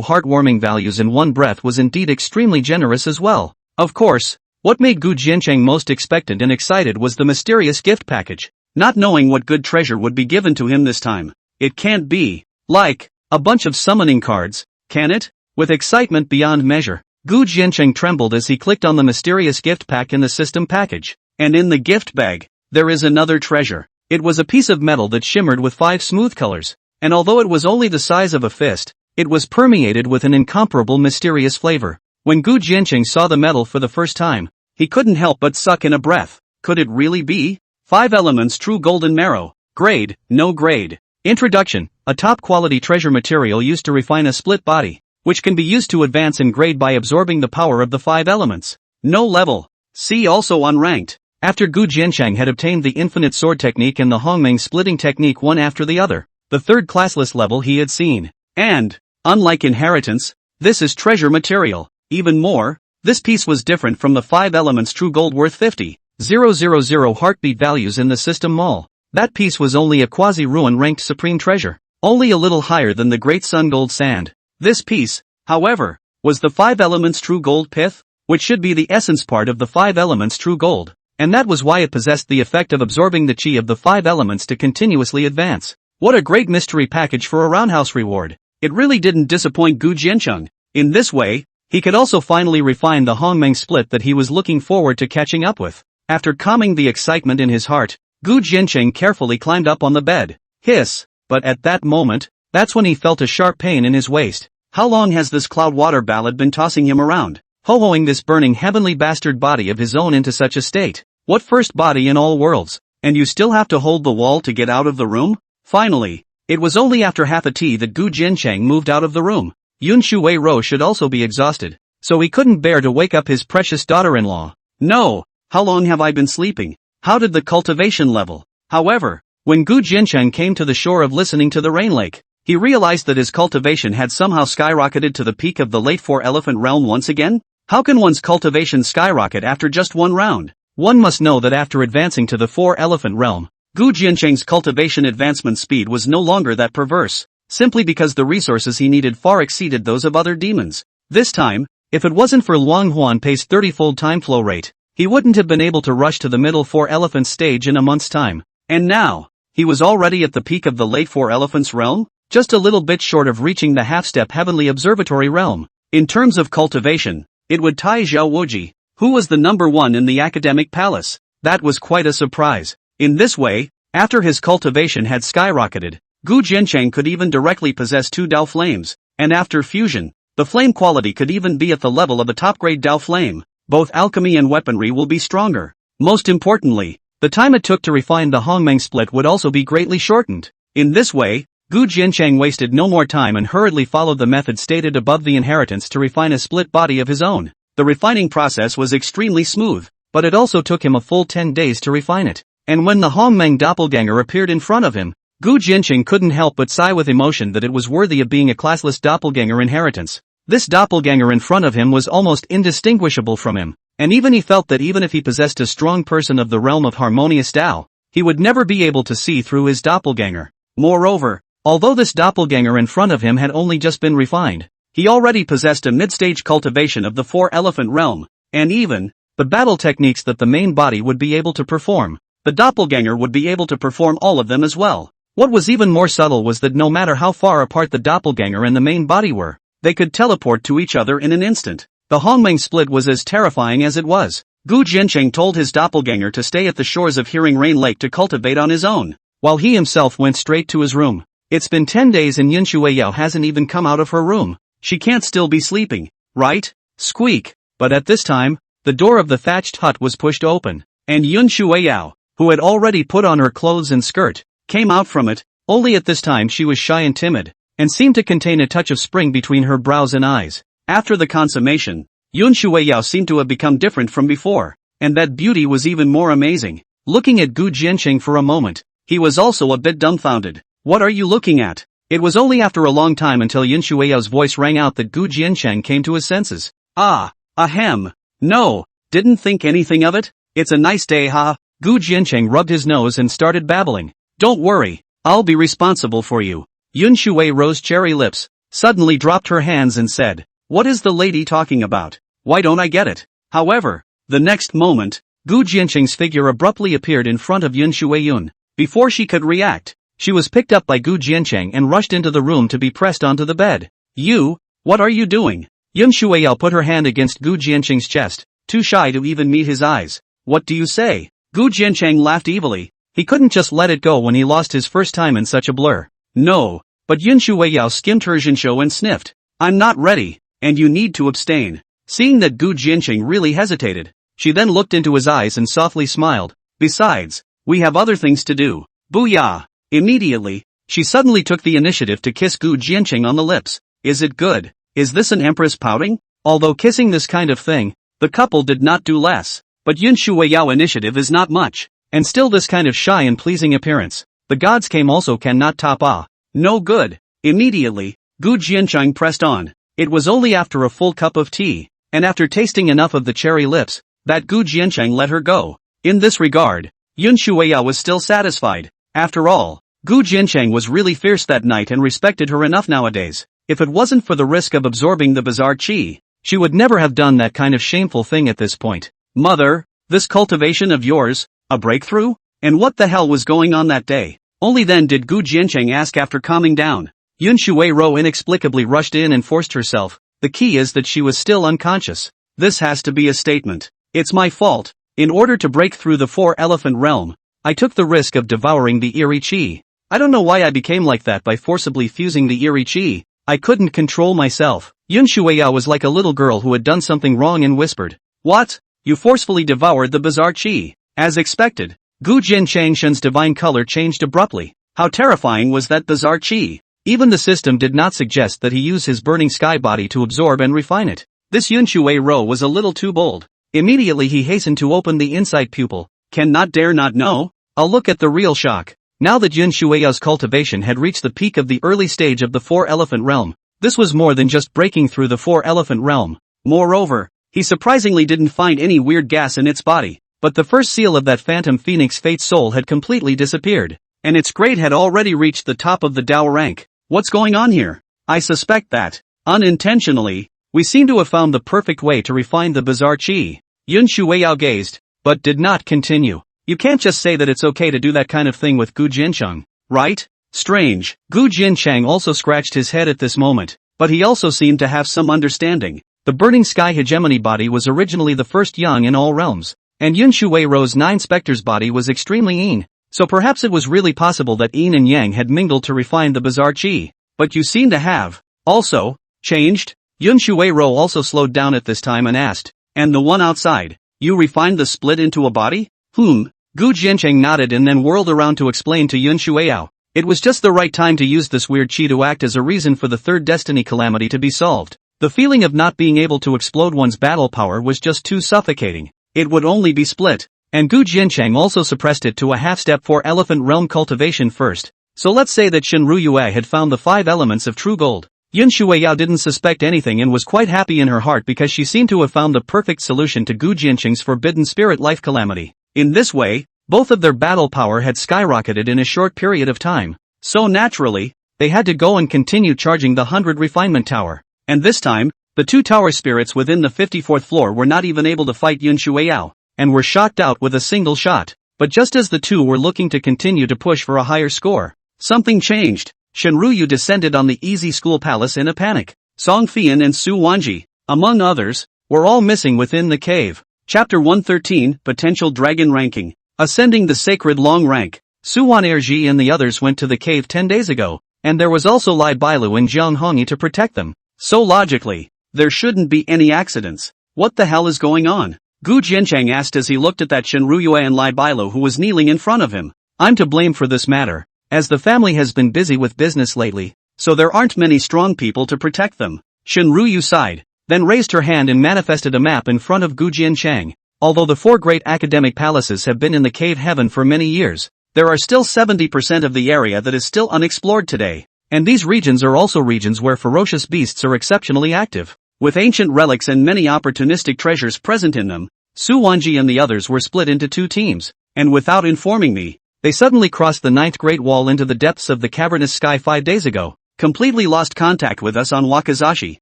Speaker 1: heartwarming values in one breath was indeed extremely generous as well. Of course, what made Gu Jincheng most expectant and excited was the mysterious gift package, not knowing what good treasure would be given to him this time. It can't be like a bunch of summoning cards, can it? With excitement beyond measure, Gu Jincheng trembled as he clicked on the mysterious gift pack in the system package. And in the gift bag, there is another treasure. It was a piece of metal that shimmered with 5 smooth colors, and although it was only the size of a fist, it was permeated with an incomparable mysterious flavor. When Gu Jincheng saw the metal for the first time, he couldn't help but suck in a breath. Could it really be? 5 elements true golden marrow. Grade, no grade. Introduction: a top-quality treasure material used to refine a split body, which can be used to advance in grade by absorbing the power of the 5 elements. No level. See also unranked. After Gu Jincheng had obtained the infinite sword technique and the Hongmeng splitting technique one after the other, the third classless level he had seen. And, unlike inheritance, this is treasure material. Even more, this piece was different from the 5 elements true gold worth 50,000 heartbeat values in the system mall. That piece was only a quasi-ruin ranked supreme treasure, only a little higher than the great sun gold sand. This piece, however, was the 5 elements true gold pith, which should be the essence part of the 5 elements true gold, and that was why it possessed the effect of absorbing the chi of the 5 elements to continuously advance. What a great mystery package for a roundhouse reward. It really didn't disappoint Gu Jincheng. In this way, he could also finally refine the Hongmeng split that he was looking forward to catching up with. After calming the excitement in his heart, Gu Jiancheng carefully climbed up on the bed. Hiss! But at that moment, that's when he felt a sharp pain in his waist. How long has this cloud water ballad been tossing him around, ho-hoing this burning heavenly bastard body of his own into such a state? What first body in all worlds? And you still have to hold the wall to get out of the room? Finally, it was only after half a tea that Gu Jiancheng moved out of the room. Yun Shui Rou should also be exhausted, so he couldn't bear to wake up his precious daughter-in-law. No! How long have I been sleeping? How did the cultivation level? However, when Gu Jiancheng came to the shore of listening to the rain lake, he realized that his cultivation had somehow skyrocketed to the peak of the late four-elephant realm once again? How can one's cultivation skyrocket after just one round? One must know that after advancing to the four-elephant realm, Gu Jiancheng's cultivation advancement speed was no longer that perverse, simply because the resources he needed far exceeded those of other demons. This time, if it wasn't for Luang Huanpei's 30-fold time flow rate, he wouldn't have been able to rush to the middle four-elephant stage in a month's time. And now, he was already at the peak of the late four-elephants realm? Just a little bit short of reaching the half-step heavenly observatory realm. In terms of cultivation, it would tie Zhao Wuji, who was the number one in the academic palace. That was quite a surprise. In this way, after his cultivation had skyrocketed, Gu Jiancheng could even directly possess two Dao flames, and after fusion, the flame quality could even be at the level of a top-grade Dao flame. Both alchemy and weaponry will be stronger. Most importantly, the time it took to refine the Hongmeng split would also be greatly shortened. In this way, Gu Jiancheng wasted no more time and hurriedly followed the method stated above the inheritance to refine a split body of his own. The refining process was extremely smooth, but it also took him a full 10 days to refine it. And when the Hongmeng doppelganger appeared in front of him, Gu Jiancheng couldn't help but sigh with emotion that it was worthy of being a classless doppelganger inheritance. This doppelganger in front of him was almost indistinguishable from him, and even he felt that even if he possessed a strong person of the realm of harmonious Tao, he would never be able to see through his doppelganger. Moreover, although this doppelganger in front of him had only just been refined, he already possessed a mid-stage cultivation of the four-elephant realm, and even the battle techniques that the main body would be able to perform. The doppelganger would be able to perform all of them as well. What was even more subtle was that no matter how far apart the doppelganger and the main body were, they could teleport to each other in an instant. The Hongmeng split was as terrifying as it was. Gu Jiancheng told his doppelganger to stay at the shores of Hearing Rain Lake to cultivate on his own, while he himself went straight to his room. It's been 10 days and Yun Shuiyao hasn't even come out of her room. She can't still be sleeping, right? Squeak. But at this time, the door of the thatched hut was pushed open, and Yun Shuiyao, who had already put on her clothes and skirt, came out from it. Only at this time she was shy and timid, and seemed to contain a touch of spring between her brows and eyes. After the consummation, Yun Shuiyao seemed to have become different from before, and that beauty was even more amazing. Looking at Gu Jiancheng for a moment, he was also a bit dumbfounded. What are you looking at? It was only after a long time until Yun Shuiyao's voice rang out that Gu Jiancheng came to his senses. Ah, ahem. No, didn't think anything of it? It's a nice day, ha. Gu Jiancheng rubbed his nose and started babbling. Don't worry, I'll be responsible for you. Yun Shui Rou's cherry lips suddenly dropped her hands and said, what is the lady talking about? Why don't I get it? However, the next moment, Gu Jiancheng's figure abruptly appeared in front of Yun Shuiyun. Before she could react, she was picked up by Gu Jiancheng and rushed into the room to be pressed onto the bed. You, what are you doing? Yun Shuiyao put her hand against Gu Jiancheng's chest, too shy to even meet his eyes. What do you say? Gu Jiancheng laughed evilly. He couldn't just let it go when he lost his first time in such a blur. No, but Yun Shuiyao skimmed her Jinsho and sniffed. I'm not ready, and you need to abstain. Seeing that Gu Jiancheng really hesitated, she then looked into his eyes and softly smiled. Besides, we have other things to do. Booyah! Immediately, she suddenly took the initiative to kiss Gu Jiancheng on the lips. Is it good? Is this an empress pouting? Although kissing this kind of thing, the couple did not do less. But Yun Shuiyao initiative is not much, and still this kind of shy and pleasing appearance, the gods came also cannot top. No good. Immediately, Gu Jiancheng pressed on. It was only after a full cup of tea, and after tasting enough of the cherry lips, that Gu Jiancheng let her go. In this regard, Yun Shuiyao was still satisfied. After all, Gu Jiancheng was really fierce that night and respected her enough nowadays. If it wasn't for the risk of absorbing the bizarre qi, she would never have done that kind of shameful thing at this point. Mother, this cultivation of yours, a breakthrough? And what the hell was going on that day? Only then did Gu Jiancheng ask after calming down. Yun Shui Rou inexplicably rushed in and forced herself. The key is that she was still unconscious. This has to be a statement. It's my fault. In order to break through the four-elephant realm, I took the risk of devouring the eerie chi. I don't know why I became like that by forcibly fusing the eerie chi. I couldn't control myself. Yun Shueya was like a little girl who had done something wrong and whispered, "What? You forcefully devoured the bizarre chi." As expected, Gu Jin Changshen's divine color changed abruptly. How terrifying was that bizarre chi? Even the system did not suggest that he use his burning sky body to absorb and refine it. This Yun Shui Ro was a little too bold. Immediately he hastened to open the inside pupil. Can not dare not know? A look at the real shock. Now that Yun Shuiya's cultivation had reached the peak of the early stage of the four-elephant realm, this was more than just breaking through the four-elephant realm. Moreover, he surprisingly didn't find any weird gas in its body, but the first seal of that phantom phoenix fate soul had completely disappeared, and its grade had already reached the top of the Dao rank. What's going on here? I suspect that, unintentionally, we seem to have found the perfect way to refine the bizarre chi. Yun Shuiyao gazed, but did not continue. You can't just say that it's okay to do that kind of thing with Gu Jincheng, right? Strange. Gu Jincheng also scratched his head at this moment, but he also seemed to have some understanding. The burning sky hegemony body was originally the first yang in all realms, and Yun Shui Ro's 9 specters body was extremely yin, so perhaps it was really possible that yin and yang had mingled to refine the bizarre chi. But you seem to have, also, changed? Yun Shui Ro also slowed down at this time and asked, and the one outside, you refined the split into a body? Gu Jincheng nodded and then whirled around to explain to Yun Shuiyao. It was just the right time to use this weird chi to act as a reason for the third destiny calamity to be solved. The feeling of not being able to explode one's battle power was just too suffocating. It would only be split. And Gu Jincheng also suppressed it to a half-step for elephant realm cultivation first. So let's say that Shen Ruyue had found the 5 elements of true gold. Yun Shuiyao didn't suspect anything and was quite happy in her heart because she seemed to have found the perfect solution to Gu Jincheng's forbidden spirit life calamity. In this way, both of their battle power had skyrocketed in a short period of time. So naturally, they had to go and continue charging the 100 refinement tower. And this time, the 2 tower spirits within the 54th floor were not even able to fight Yun Shuiyao, and were shocked out with a single shot. But just as the two were looking to continue to push for a higher score, something changed. Shenruyu descended on the Easy School Palace in a panic. Song Fian and Su Wanji, among others, were all missing within the cave. Chapter 113, Potential Dragon Ranking. Ascending the Sacred Long Rank. Su Wanerji and the others went to the cave 10 days ago, and there was also Lai Bailu and Jiang Hongyi to protect them. So logically, there shouldn't be any accidents. What the hell is going on? Gu Jincheng asked as he looked at that Shenruyue and Lai Bailu who was kneeling in front of him. I'm to blame for this matter, as the family has been busy with business lately, so there aren't many strong people to protect them. Shenryu sighed, then raised her hand and manifested a map in front of Gu Jincheng. Although the 4 great academic palaces have been in the cave heaven for many years, there are still 70% of the area that is still unexplored today. And these regions are also regions where ferocious beasts are exceptionally active. With ancient relics and many opportunistic treasures present in them, Su Wanji and the others were split into 2 teams, and without informing me, they suddenly crossed the 9th Great Wall into the depths of the cavernous sky 5 days ago, completely lost contact with us on Wakazashi.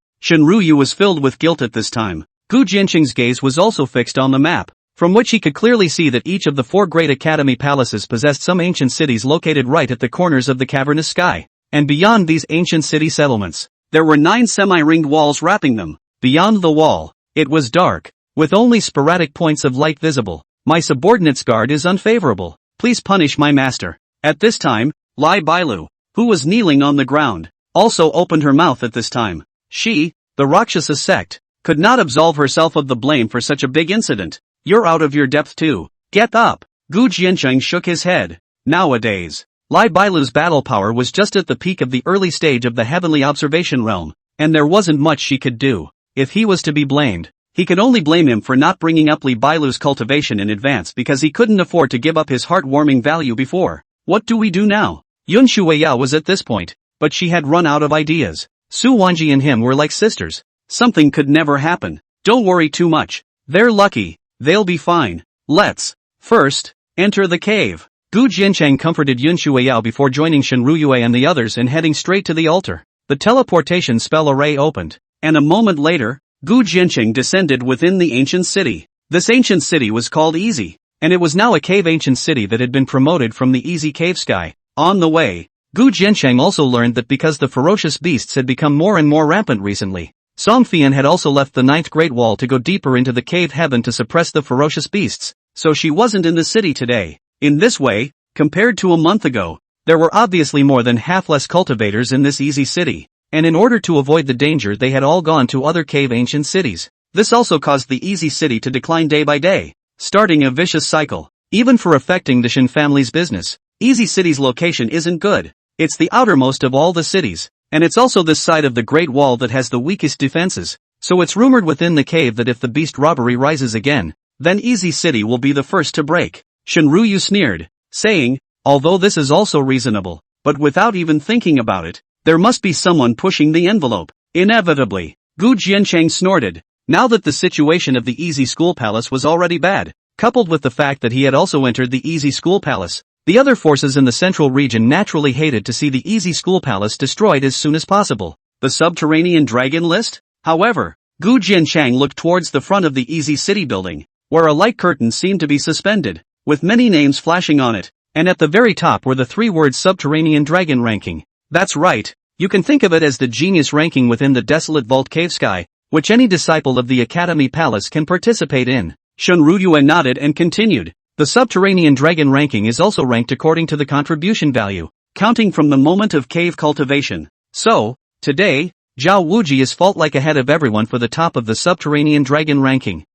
Speaker 1: Shenryu was filled with guilt at this time. Gu Jincheng's gaze was also fixed on the map, from which he could clearly see that each of the 4 great academy palaces possessed some ancient cities located right at the corners of the cavernous sky. And beyond these ancient city settlements, there were 9 semi-ringed walls wrapping them. Beyond the wall, it was dark, with only sporadic points of light visible. My subordinate's guard is unfavorable. Please punish my master. At this time, Lai Bailu, who was kneeling on the ground, also opened her mouth at this time. She, the Rakshasa sect, could not absolve herself of the blame for such a big incident. You're out of your depth too. Get up. Gu Jincheng shook his head. Nowadays, Lai Bailu's battle power was just at the peak of the early stage of the heavenly observation realm, and there wasn't much she could do. If he was to be blamed, he could only blame him for not bringing up Li Bailu's cultivation in advance because he couldn't afford to give up his heartwarming value before. What do we do now? Yun Shuiya was at this point, but she had run out of ideas. Su Wanji and him were like sisters. Something could never happen. Don't worry too much. They're lucky. They'll be fine. Let's, first, enter the cave. Gu Jincheng comforted Yun Shuiyao before joining Shenruyue and the others and heading straight to the altar. The teleportation spell array opened, and a moment later, Gu Jincheng descended within the ancient city. This ancient city was called Easy, and it was now a cave ancient city that had been promoted from the Easy Cave Sky. On the way, Gu Jincheng also learned that because the ferocious beasts had become more and more rampant recently, Song Fian had also left the 9th Great Wall to go deeper into the cave heaven to suppress the ferocious beasts, so she wasn't in the city today. In this way, compared to a month ago, there were obviously more than half less cultivators in this easy city, and in order to avoid the danger they had all gone to other cave ancient cities. This also caused the easy city to decline day by day, starting a vicious cycle. Even for affecting the Shin family's business, Easy City's location isn't good. It's the outermost of all the cities, and it's also this side of the Great Wall that has the weakest defenses, so it's rumored within the cave that if the beast robbery rises again, then Easy City will be the first to break. Shinryu sneered, saying, although this is also reasonable, but without even thinking about it, there must be someone pushing the envelope. Inevitably, Gu Jiancheng snorted. Now that the situation of the Easy School Palace was already bad, coupled with the fact that he had also entered the Easy School Palace, the other forces in the central region naturally hated to see the Easy School Palace destroyed as soon as possible. The subterranean dragon list? However, Gu Jiancheng looked towards the front of the Easy City building, where a light curtain seemed to be suspended, with many names flashing on it, and at the very top were the 3 words Subterranean Dragon Ranking. That's right, you can think of it as the genius ranking within the desolate vault cave sky, which any disciple of the Academy Palace can participate in. Shunryu nodded and continued. The Subterranean Dragon Ranking is also ranked according to the contribution value, counting from the moment of cave cultivation. So, today, Zhao Wuji is fault-like ahead of everyone for the top of the Subterranean Dragon Ranking.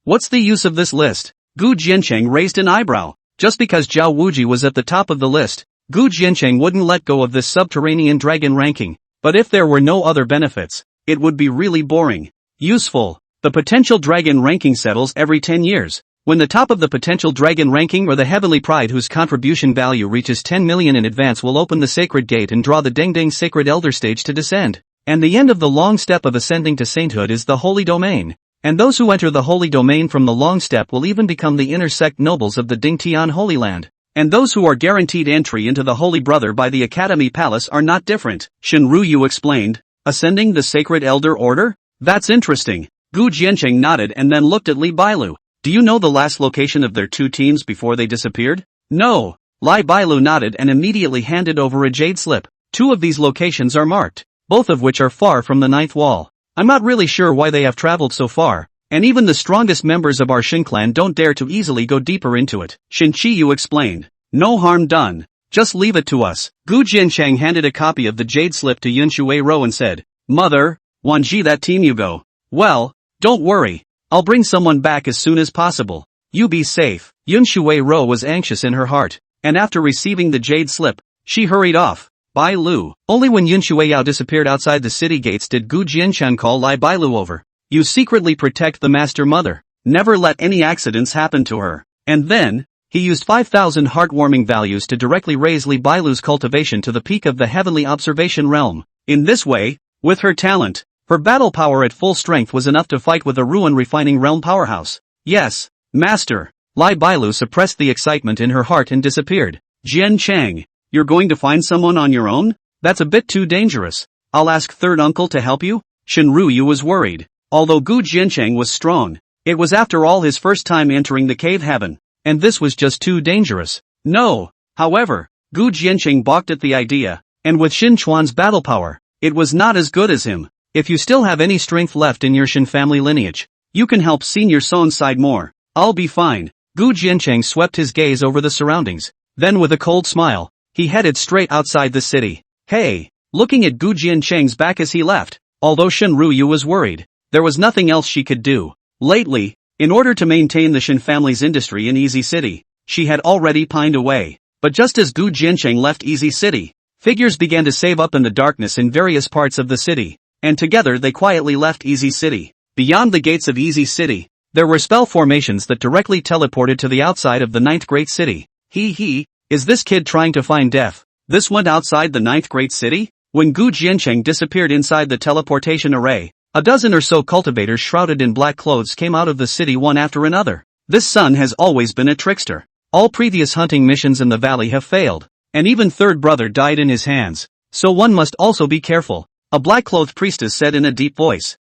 Speaker 1: What's the use of this list? Gu Jiancheng raised an eyebrow. Just because Zhao Wuji was at the top of the list, Gu Jiancheng wouldn't let go of this Subterranean Dragon Ranking. But if there were no other benefits, it would be really boring. Useful. The Potential Dragon Ranking settles every 10 years. When the top of the Potential Dragon Ranking or the Heavenly Pride whose contribution value reaches 10 million in advance will open the Sacred Gate and draw the Dengdeng Sacred Elder Stage to descend. And the end of the long step of ascending to sainthood is the Holy Domain. And those who enter the Holy Domain from the long step will even become the inner sect nobles of the Dingtian Holy Land. And those who are guaranteed entry into the Holy Brother by the Academy Palace are not different. Shinryu explained. Ascending the Sacred Elder Order? That's interesting. Gu Jiancheng nodded and then looked at Li Bailu. Do you know the last location of their 2 teams before they disappeared? No. Li Bailu nodded and immediately handed over a jade slip. 2 of these locations are marked, both of which are far from the 9th wall. I'm not really sure why they have traveled so far, and even the strongest members of our Shin clan don't dare to easily go deeper into it. Shin Chiyu explained. No harm done. Just leave it to us. Gu Jiancheng handed a copy of the jade slip to Yunshui Ro and said, Mother, Wanji, that team you go. Well, don't worry. I'll bring someone back as soon as possible. You be safe. Yunshui Ro was anxious in her heart, and after receiving the jade slip, she hurried off. Bai Lu. Only when Yunshui Yao disappeared outside the city gates did Gu Jiancheng call Li Bailu over. You secretly protect the Master Mother. Never let any accidents happen to her. And then, he used 5,000 heartwarming values to directly raise Li Bailu's cultivation to the peak of the heavenly observation realm. In this way, with her talent, her battle power at full strength was enough to fight with a ruin refining realm powerhouse. Yes, Master. Li Bailu suppressed the excitement in her heart and disappeared. Jiancheng, you're going to find someone on your own? That's a bit too dangerous. I'll ask third uncle to help you? Shinryu was worried. Although Gu Jiancheng was strong, it was after all his first time entering the cave heaven, and this was just too dangerous. No. However, Gu Jiancheng balked at the idea, and with Shin Chuan's battle power, it was not as good as him. If you still have any strength left in your Shin family lineage, you can help Senior Son's side more. I'll be fine. Gu Jiancheng swept his gaze over the surroundings. Then with a cold smile, he headed straight outside the city. Hey! Looking at Gu Jiancheng's back as he left, although Shinryu was worried, there was nothing else she could do. Lately, in order to maintain the Shin family's industry in Easy City, she had already pined away. But just as Gu Jiancheng left Easy City, figures began to save up in the darkness in various parts of the city, and together they quietly left Easy City. Beyond the gates of Easy City, there were spell formations that directly teleported to the outside of the 9th Great City. Is this kid trying to find death? This went outside the 9th Great City? When Gu Jiancheng disappeared inside the teleportation array, a dozen or so cultivators shrouded in black clothes came out of the city one after another. This son has always been a trickster. All previous hunting missions in the valley have failed, and even third brother died in his hands. So one must also be careful. A black-clothed priestess said in a deep voice.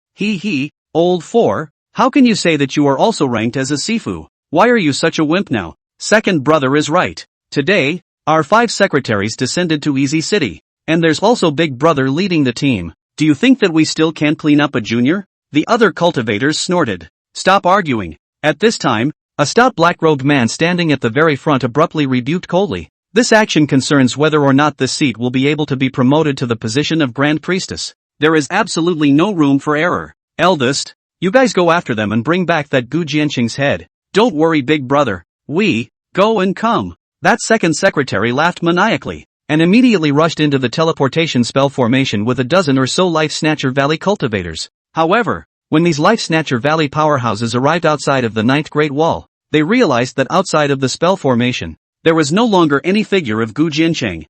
Speaker 1: Old 4, how can you say that you are also ranked as a Sifu? Why are you such a wimp now? Second brother is right. Today, our 5 secretaries descended to Easy City, and there's also Big Brother leading the team. Do you think that we still can't clean up a junior? The other cultivators snorted. Stop arguing. At this time, A stout black-robed man standing at the very front abruptly rebuked coldly. This action concerns whether or not this seat will be able to be promoted to the position of Grand Priestess. There is absolutely no room for error. Eldest, you guys go after them and bring back that Gu Jianqing's head. Don't worry, big brother. We go and come. That second secretary laughed maniacally, and immediately rushed into the teleportation spell formation with a dozen or so Life Snatcher Valley cultivators. However, when these Life Snatcher Valley powerhouses arrived outside of the 9th Great Wall, they realized that outside of the spell formation, there was no longer any figure of Gu Jianqing.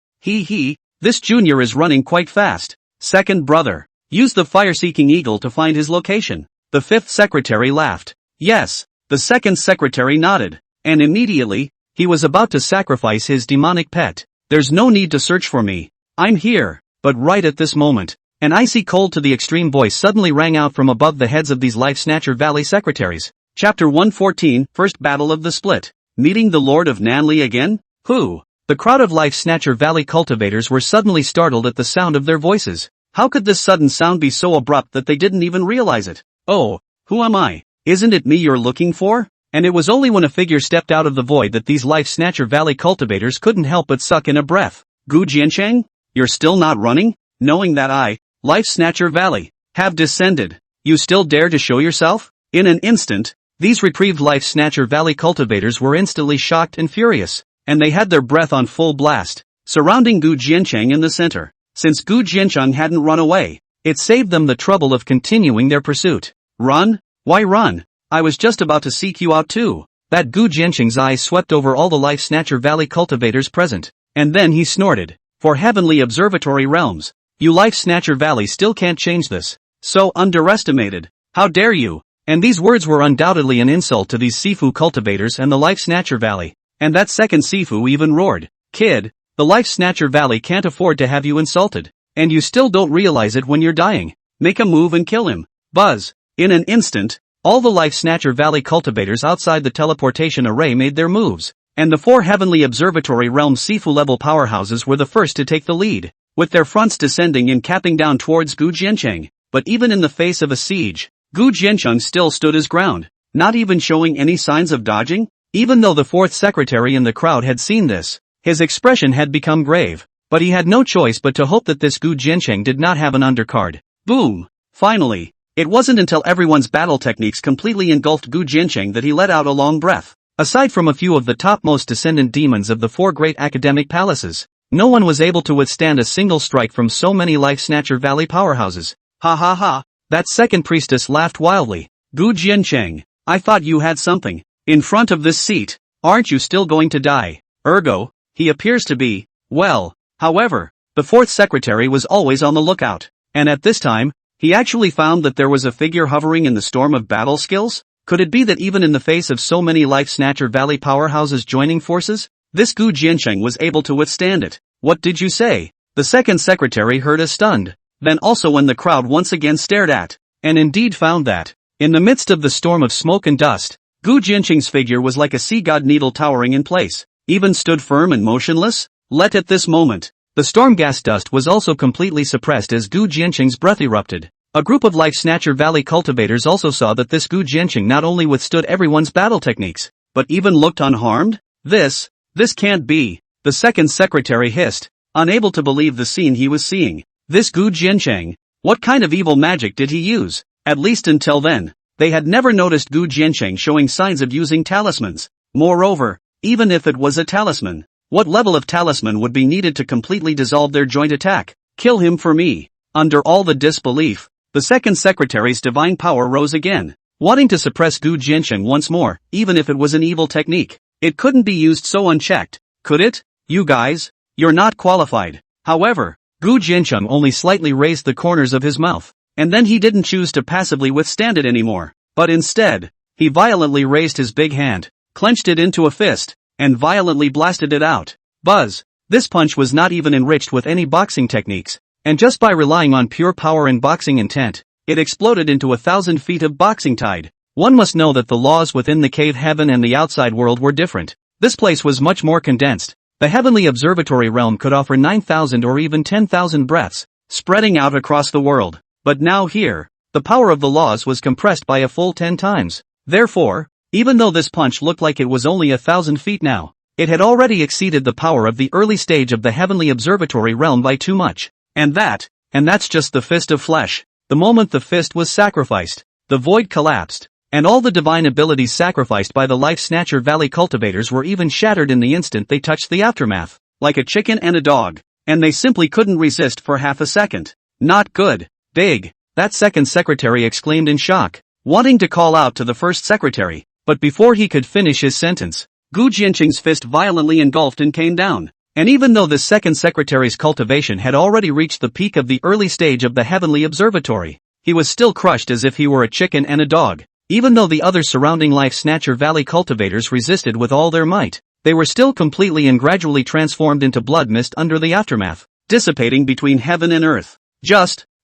Speaker 1: This junior is running quite fast. Second brother, use the fire-seeking eagle to find his location. The 5th secretary laughed. Yes, the 2nd secretary nodded, and immediately, he was about to sacrifice his demonic pet. There's no need to search for me. I'm here. But right at this moment, an icy cold to the extreme voice suddenly rang out from above the heads of these Life Snatcher Valley secretaries. Chapter 114, First Battle of the Split. Meeting the Lord of Nanli again? Who? The crowd of Life Snatcher Valley cultivators were suddenly startled at the sound of their voices. How could this sudden sound be so abrupt that they didn't even realize it? Oh, who am I? Isn't it me you're looking for? And it was only when a figure stepped out of the void that these Life Snatcher Valley cultivators couldn't help but suck in a breath. Gu Jianqing? You're still not running? Knowing that I, Life Snatcher Valley, have descended, you still dare to show yourself? In an instant, these reprieved Life Snatcher Valley cultivators were instantly shocked and furious, and they had their breath on full blast, surrounding Gu Jianqing in the center. Since Gu Jianqing hadn't run away, it saved them the trouble of continuing their pursuit. Run? Why run? I was just about to seek you out too. That Gu Jianqing's eyes swept over all the Life Snatcher Valley cultivators present, and then he snorted. For heavenly observatory realms, you Life Snatcher Valley still can't change this. So underestimated. How dare you? And these words were undoubtedly an insult to these Sifu cultivators and the Life Snatcher Valley. And that second Sifu even roared. Kid, the Life Snatcher Valley can't afford to have you insulted. And you still don't realize it when you're dying. Make a move and kill him. Buzz. In an instant, all the Life Snatcher Valley cultivators outside the teleportation array made their moves, and the 4 Heavenly Observatory Realm Sifu-level powerhouses were the first to take the lead, with their fronts descending and capping down towards Gu Jianqing. But even in the face of a siege, Gu Jianqing still stood his ground, not even showing any signs of dodging. Even though the 4th secretary in the crowd had seen this, his expression had become grave, but he had no choice but to hope that this Gu Jianqing did not have an undercard. Boom! Finally! It wasn't until everyone's battle techniques completely engulfed Gu Jianqing that he let out a long breath. Aside from a few of the topmost descendant demons of the 4 great academic palaces, no one was able to withstand a single strike from so many Life Snatcher Valley powerhouses. Ha ha ha! That second priestess laughed wildly. Gu Jianqing, I thought you had something. In front of this seat, aren't you still going to die? Ergo, he appears to be, well. However, the 4th secretary was always on the lookout, and at this time, he actually found that there was a figure hovering in the storm of battle skills. Could it be that even in the face of so many Life Snatcher Valley powerhouses joining forces, this Gu Jianqing was able to withstand it? What did you say? The 2nd secretary heard as stunned. Then also when the crowd once again stared at, and indeed found that, in the midst of the storm of smoke and dust, Gu Jianqing's figure was like a sea god needle towering in place, even stood firm and motionless. At this moment, the storm gas dust was also completely suppressed as Gu Jianqing's breath erupted. A group of Life Snatcher Valley cultivators also saw that this Gu Jianqing not only withstood everyone's battle techniques, but even looked unharmed. This can't be, the 2nd secretary hissed, unable to believe the scene he was seeing. This Gu Jianqing, what kind of evil magic did he use? At least until then, they had never noticed Gu Jianqing showing signs of using talismans. Moreover, even if it was a talisman, what level of talisman would be needed to completely dissolve their joint attack? Kill him for me. Under all the disbelief, the 2nd secretary's divine power rose again, wanting to suppress Gu Jianqing once more, even if it was an evil technique. It couldn't be used so unchecked, could it? You guys, you're not qualified. However, Gu Jianqing only slightly raised the corners of his mouth, and then he didn't choose to passively withstand it anymore, but instead, he violently raised his big hand, clenched it into a fist, and violently blasted it out. Buzz! This punch was not even enriched with any boxing techniques, and just by relying on pure power and boxing intent, it exploded into 1,000 feet of boxing tide. One must know that the laws within the cave heaven and the outside world were different. This place was much more condensed. The heavenly observatory realm could offer 9,000 or even 10,000 breaths, spreading out across the world. But now here, the power of the laws was compressed by a full 10 times. Therefore, Even though this punch looked like it was only 1,000 feet now, it had already exceeded the power of the early stage of the heavenly observatory realm by too much. And that's just the fist of flesh. The moment the fist was sacrificed, the void collapsed, and all the divine abilities sacrificed by the Life Snatcher Valley cultivators were even shattered in the instant they touched the aftermath, like a chicken and a dog, and they simply couldn't resist for half a second. Not good. Big. That second secretary exclaimed in shock, wanting to call out to the first secretary, but before he could finish his sentence, Gu Jianqing's fist violently engulfed and came down. And even though the second secretary's cultivation had already reached the peak of the early stage of the heavenly observatory, he was still crushed as if he were a chicken and a dog. Even though the other surrounding Life Snatcher Valley cultivators resisted with all their might, they were still completely and gradually transformed into blood mist under the aftermath, dissipating between heaven and earth.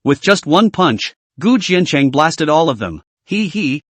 Speaker 1: With just one punch, Gu Jianqing blasted all of them.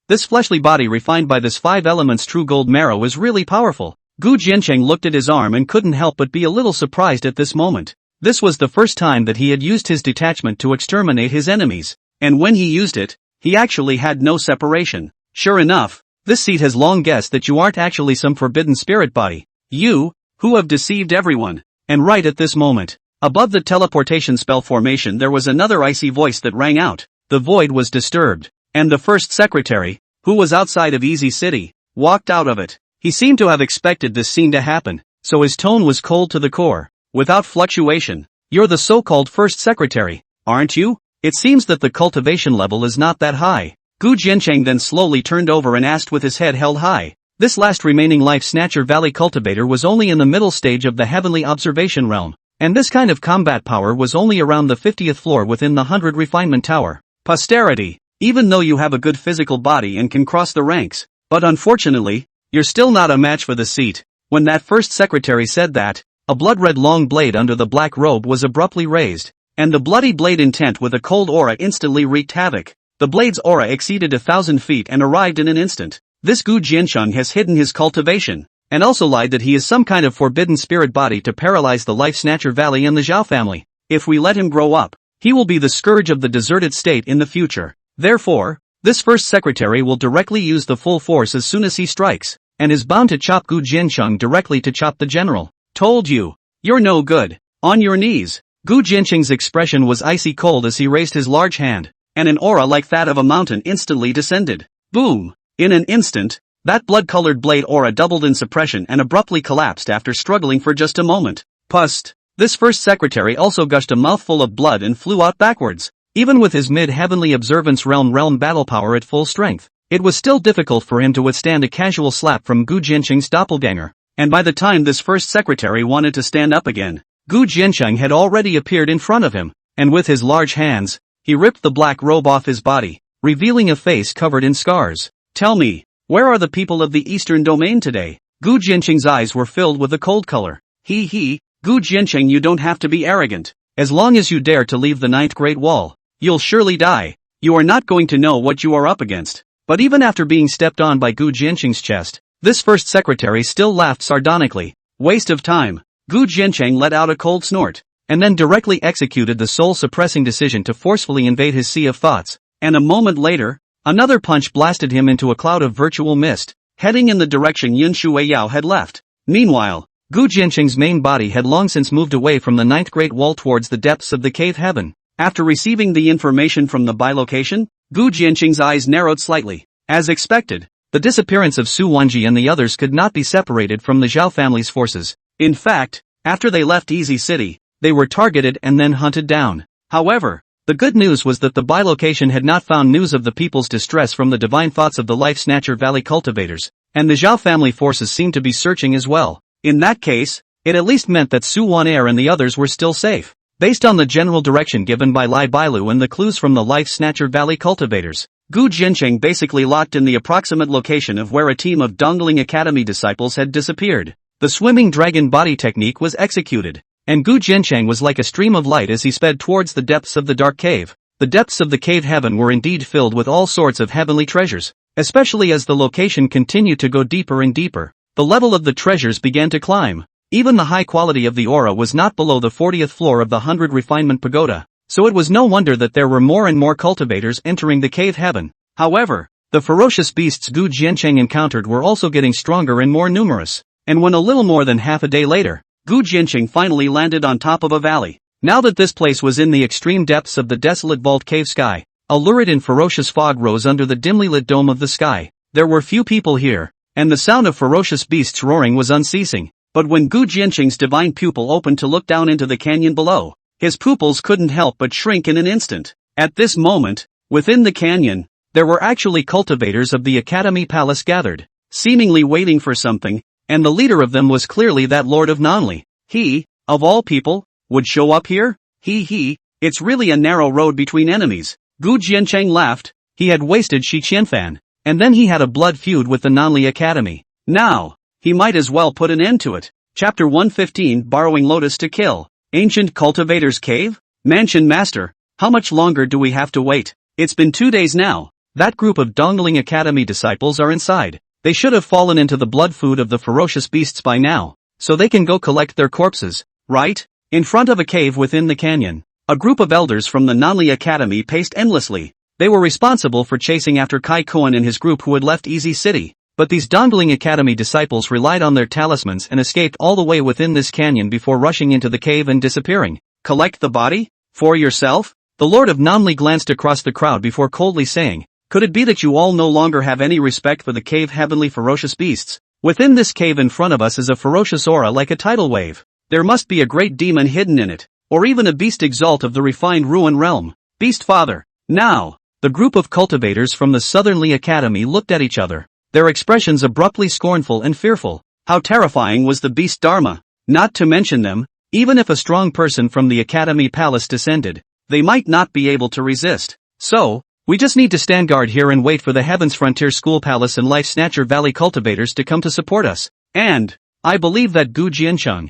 Speaker 1: This fleshly body refined by this 5 elements true gold marrow is really powerful. Gu Jianqing looked at his arm and couldn't help but be a little surprised at this moment. This was the first time that he had used his detachment to exterminate his enemies, and when he used it, he actually had no separation. Sure enough, this seat has long guessed that you aren't actually some forbidden spirit body. You, who have deceived everyone. And right at this moment, above the teleportation spell formation there was another icy voice that rang out. The void was disturbed, and the first secretary, who was outside of Easy City, walked out of it. He seemed to have expected this scene to happen, so his tone was cold to the core, without fluctuation. You're the so-called first secretary, aren't you? It seems that the cultivation level is not that high. Gu Jianqing then slowly turned over and asked with his head held high. This last remaining Life Snatcher Valley cultivator was only in the middle stage of the heavenly observation realm, and this kind of combat power was only around the 50th floor within the 100 refinement tower. Posterity, even though you have a good physical body and can cross the ranks, but unfortunately, you're still not a match for the seat. When that first secretary said that, a blood-red long blade under the black robe was abruptly raised, and the bloody blade intent with a cold aura instantly wreaked havoc. The blade's aura exceeded 1,000 feet and arrived in an instant. This Gu Jianqing has hidden his cultivation, and also lied that he is some kind of forbidden spirit body to paralyze the Life Snatcher Valley and the Zhao family. If we let him grow up, he will be the scourge of the deserted state in the future. Therefore, this first secretary will directly use the full force as soon as he strikes, and is bound to chop Gu Jianqing directly to chop the general. Told you. You're no good. On your knees. Gu Jianqing's expression was icy cold as he raised his large hand, and an aura like that of a mountain instantly descended. Boom! In an instant, that blood-colored blade aura doubled in suppression and abruptly collapsed after struggling for just a moment. Pust! This first secretary also gushed a mouthful of blood and flew out backwards. Even with his mid-heavenly observance realm battle power at full strength, it was still difficult for him to withstand a casual slap from Gu Jianqing's doppelganger, and by the time this first secretary wanted to stand up again, Gu Jianqing had already appeared in front of him, and with his large hands, he ripped the black robe off his body, revealing a face covered in scars. Tell me, where are the people of the Eastern Domain today? Gu Jianqing's eyes were filled with a cold color. Gu Jianqing, you don't have to be arrogant. As long as you dare to leave the Ninth Great Wall, you'll surely die. You are not going to know what you are up against. But even after being stepped on by Gu Jianqing's chest, this first secretary still laughed sardonically. Waste of time. Gu Jianqing let out a cold snort, and then directly executed the soul-suppressing decision to forcefully invade his sea of thoughts, and a moment later, another punch blasted him into a cloud of virtual mist, heading in the direction Yun Shuiyao had left. Meanwhile, Gu Jianqing's main body had long since moved away from the Ninth Great Wall towards the depths of the cave heaven. After receiving the information from the bilocation, Gu Jianqing's eyes narrowed slightly. As expected, the disappearance of Su Wanji and the others could not be separated from the Zhao family's forces. In fact, after they left Easy City, they were targeted and then hunted down. However, the good news was that the bilocation had not found news of the people's distress from the divine thoughts of the Life Snatcher Valley cultivators, and the Zhao family forces seemed to be searching as well. In that case, it at least meant that Su Wanair and the others were still safe. Based on the general direction given by Lai Bailu and the clues from the Life Snatcher Valley cultivators, Gu Jianqing basically locked in the approximate location of where a team of Dongling Academy disciples had disappeared. The swimming dragon body technique was executed, and Gu Jianqing was like a stream of light as he sped towards the depths of the dark cave. The depths of the cave heaven were indeed filled with all sorts of heavenly treasures, especially as the location continued to go deeper and deeper. The level of the treasures began to climb. Even the high quality of the aura was not below the 40th floor of the 100 refinement pagoda, so it was no wonder that there were more and more cultivators entering the cave heaven. However, The ferocious beasts Gu Jiancheng encountered were also getting stronger and more numerous, and when a little more than half a day later, Gu Jiancheng finally landed on top of a valley. Now that this place was in the extreme depths of the desolate vault cave sky, a lurid and ferocious fog rose under the dimly lit dome of the sky. There were few people here, and the sound of ferocious beasts roaring was unceasing. But when Gu Jiancheng's divine pupil opened to look down into the canyon below, his pupils couldn't help but shrink in an instant. At this moment, within the canyon, there were actually cultivators of the Academy Palace gathered, seemingly waiting for something, and the leader of them was clearly that Lord of Nanli. He, of all people, would show up here? It's really a narrow road between enemies. Gu Jiancheng laughed. He had wasted Shi Qianfan, and then he had a blood feud with the Nanli Academy. Now, he might as well put an end to it. Chapter 115 Borrowing Lotus to Kill. Ancient Cultivator's Cave? Mansion Master, how much longer do we have to wait? It's been 2 days now. That group of Dongling Academy disciples are inside. They should have fallen into the blood food of the ferocious beasts by now, so they can go collect their corpses, right? In front of a cave within the canyon, a group of elders from the Nanli Academy paced endlessly. They were responsible for chasing after Kai Koan and his group who had left Easy City, but these Dongling Academy disciples relied on their talismans and escaped all the way within this canyon before rushing into the cave and disappearing. Collect the body? For yourself? The Lord of Nanli glanced across the crowd before coldly saying, could it be that you all no longer have any respect for the cave heavenly ferocious beasts? Within this cave in front of us is a ferocious aura like a tidal wave. There must be a great demon hidden in it, or even a beast exalt of the refined ruin realm. Beast Father. Now, the group of cultivators from the Southernly Academy looked at each other, their expressions abruptly scornful and fearful. How terrifying was the beast Dharma? Not to mention them, even if a strong person from the Academy Palace descended, they might not be able to resist. So, we just need to stand guard here and wait for the Heavens Frontier School Palace and Life Snatcher Valley cultivators to come to support us. And, I believe that Gu Jiancheng,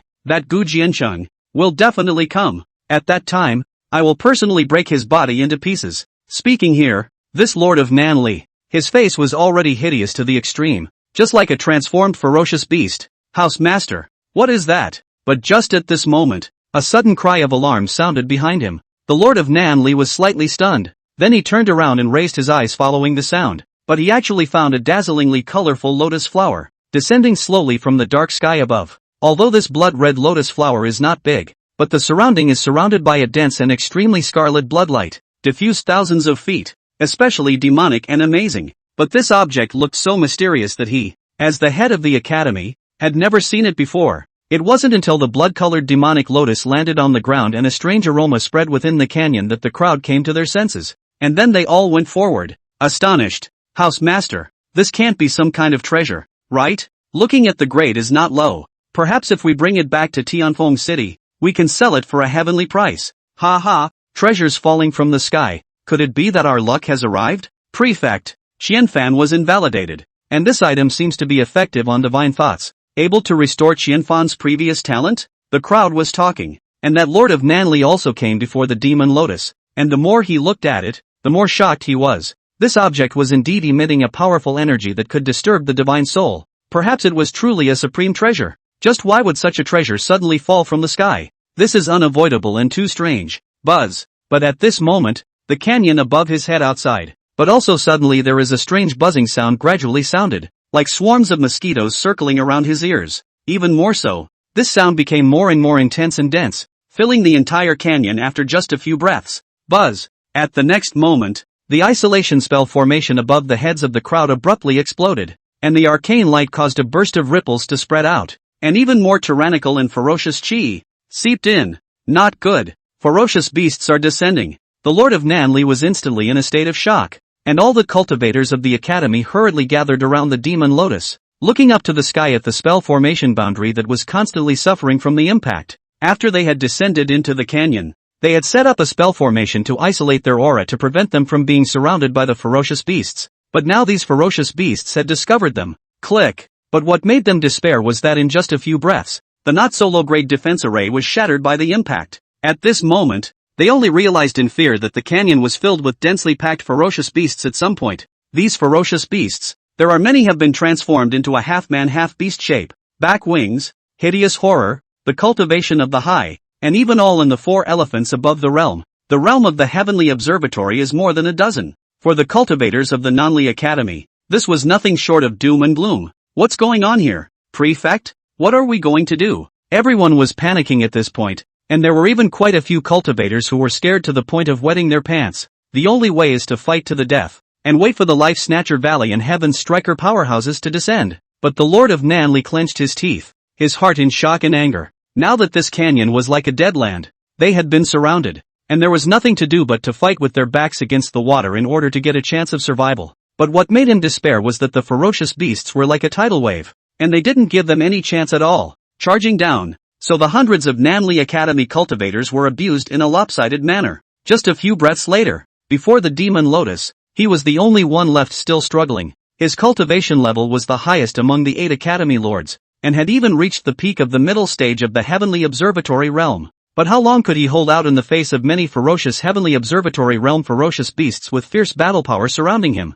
Speaker 1: will definitely come. At that time, I will personally break his body into pieces. Speaking here, this Lord of Nanli, his face was already hideous to the extreme, just like a transformed ferocious beast. House Master, what is that? But just at this moment, a sudden cry of alarm sounded behind him. The Lord of Nanli was slightly stunned. Then he turned around and raised his eyes following the sound, but he actually found a dazzlingly colorful lotus flower, descending slowly from the dark sky above. Although this blood-red lotus flower is not big, but the surrounding is surrounded by a dense and extremely scarlet bloodlight, diffused thousands of feet, especially demonic and amazing. But this object looked so mysterious that he, as the head of the academy, had never seen it before. It wasn't until the blood-colored demonic lotus landed on the ground and a strange aroma spread within the canyon that the crowd came to their senses. And then they all went forward, astonished. House Master, this can't be some kind of treasure, right? Looking at the grade is not low. Perhaps if we bring it back to Tianfeng City, we can sell it for a heavenly price. Ha ha, treasures falling from the sky. Could it be that our luck has arrived? Prefect, Qianfan was invalidated, and this item seems to be effective on divine thoughts, able to restore Qianfan's previous talent? The crowd was talking, and that Lord of Nanli also came before the demon lotus, and the more he looked at it, the more shocked he was. This object was indeed emitting a powerful energy that could disturb the divine soul. Perhaps it was truly a supreme treasure. Just why would such a treasure suddenly fall from the sky? This is unavoidable and too strange. Buzz. But at this moment, the canyon above his head outside. But also suddenly there is a strange buzzing sound gradually sounded, like swarms of mosquitoes circling around his ears. Even more so, this sound became more and more intense and dense, filling the entire canyon after just a few breaths. Buzz. At the next moment, the isolation spell formation above the heads of the crowd abruptly exploded, and the arcane light caused a burst of ripples to spread out, and even more tyrannical and ferocious chi seeped in. Not good. Ferocious beasts are descending. The Lord of Nanli was instantly in a state of shock, and all the cultivators of the academy hurriedly gathered around the demon lotus, looking up to the sky at the spell formation boundary that was constantly suffering from the impact. After they had descended into the canyon, they had set up a spell formation to isolate their aura to prevent them from being surrounded by the ferocious beasts, but now these ferocious beasts had discovered them. Click. But what made them despair was that in just a few breaths, the not-so-low-grade defense array was shattered by the impact. At this moment, they only realized in fear that the canyon was filled with densely packed ferocious beasts at some point. These ferocious beasts, there are many, have been transformed into a half-man half-beast shape, back wings, hideous horror, the cultivation of the high, and even all in the 4 elephants above the realm. The realm of the heavenly observatory is more than a dozen. For the cultivators of the Nanli Academy, this was nothing short of doom and gloom. What's going on here, Prefect? What are we going to do? Everyone was panicking at this point, and there were even quite a few cultivators who were scared to the point of wetting their pants. The only way is to fight to the death, and wait for the Life Snatcher Valley and Heaven's Striker powerhouses to descend. But the Lord of Nanli clenched his teeth, his heart in shock and anger. Now that this canyon was like a dead land, they had been surrounded, and there was nothing to do but to fight with their backs against the water in order to get a chance of survival. But what made him despair was that the ferocious beasts were like a tidal wave, and they didn't give them any chance at all, charging down. So the hundreds of Nanli Academy cultivators were abused in a lopsided manner. Just a few breaths later, before the Demon Lotus, he was the only one left still struggling. His cultivation level was the highest among the 8 Academy Lords, and had even reached the peak of the middle stage of the Heavenly Observatory Realm. But how long could he hold out in the face of many ferocious Heavenly Observatory Realm ferocious beasts with fierce battle power surrounding him?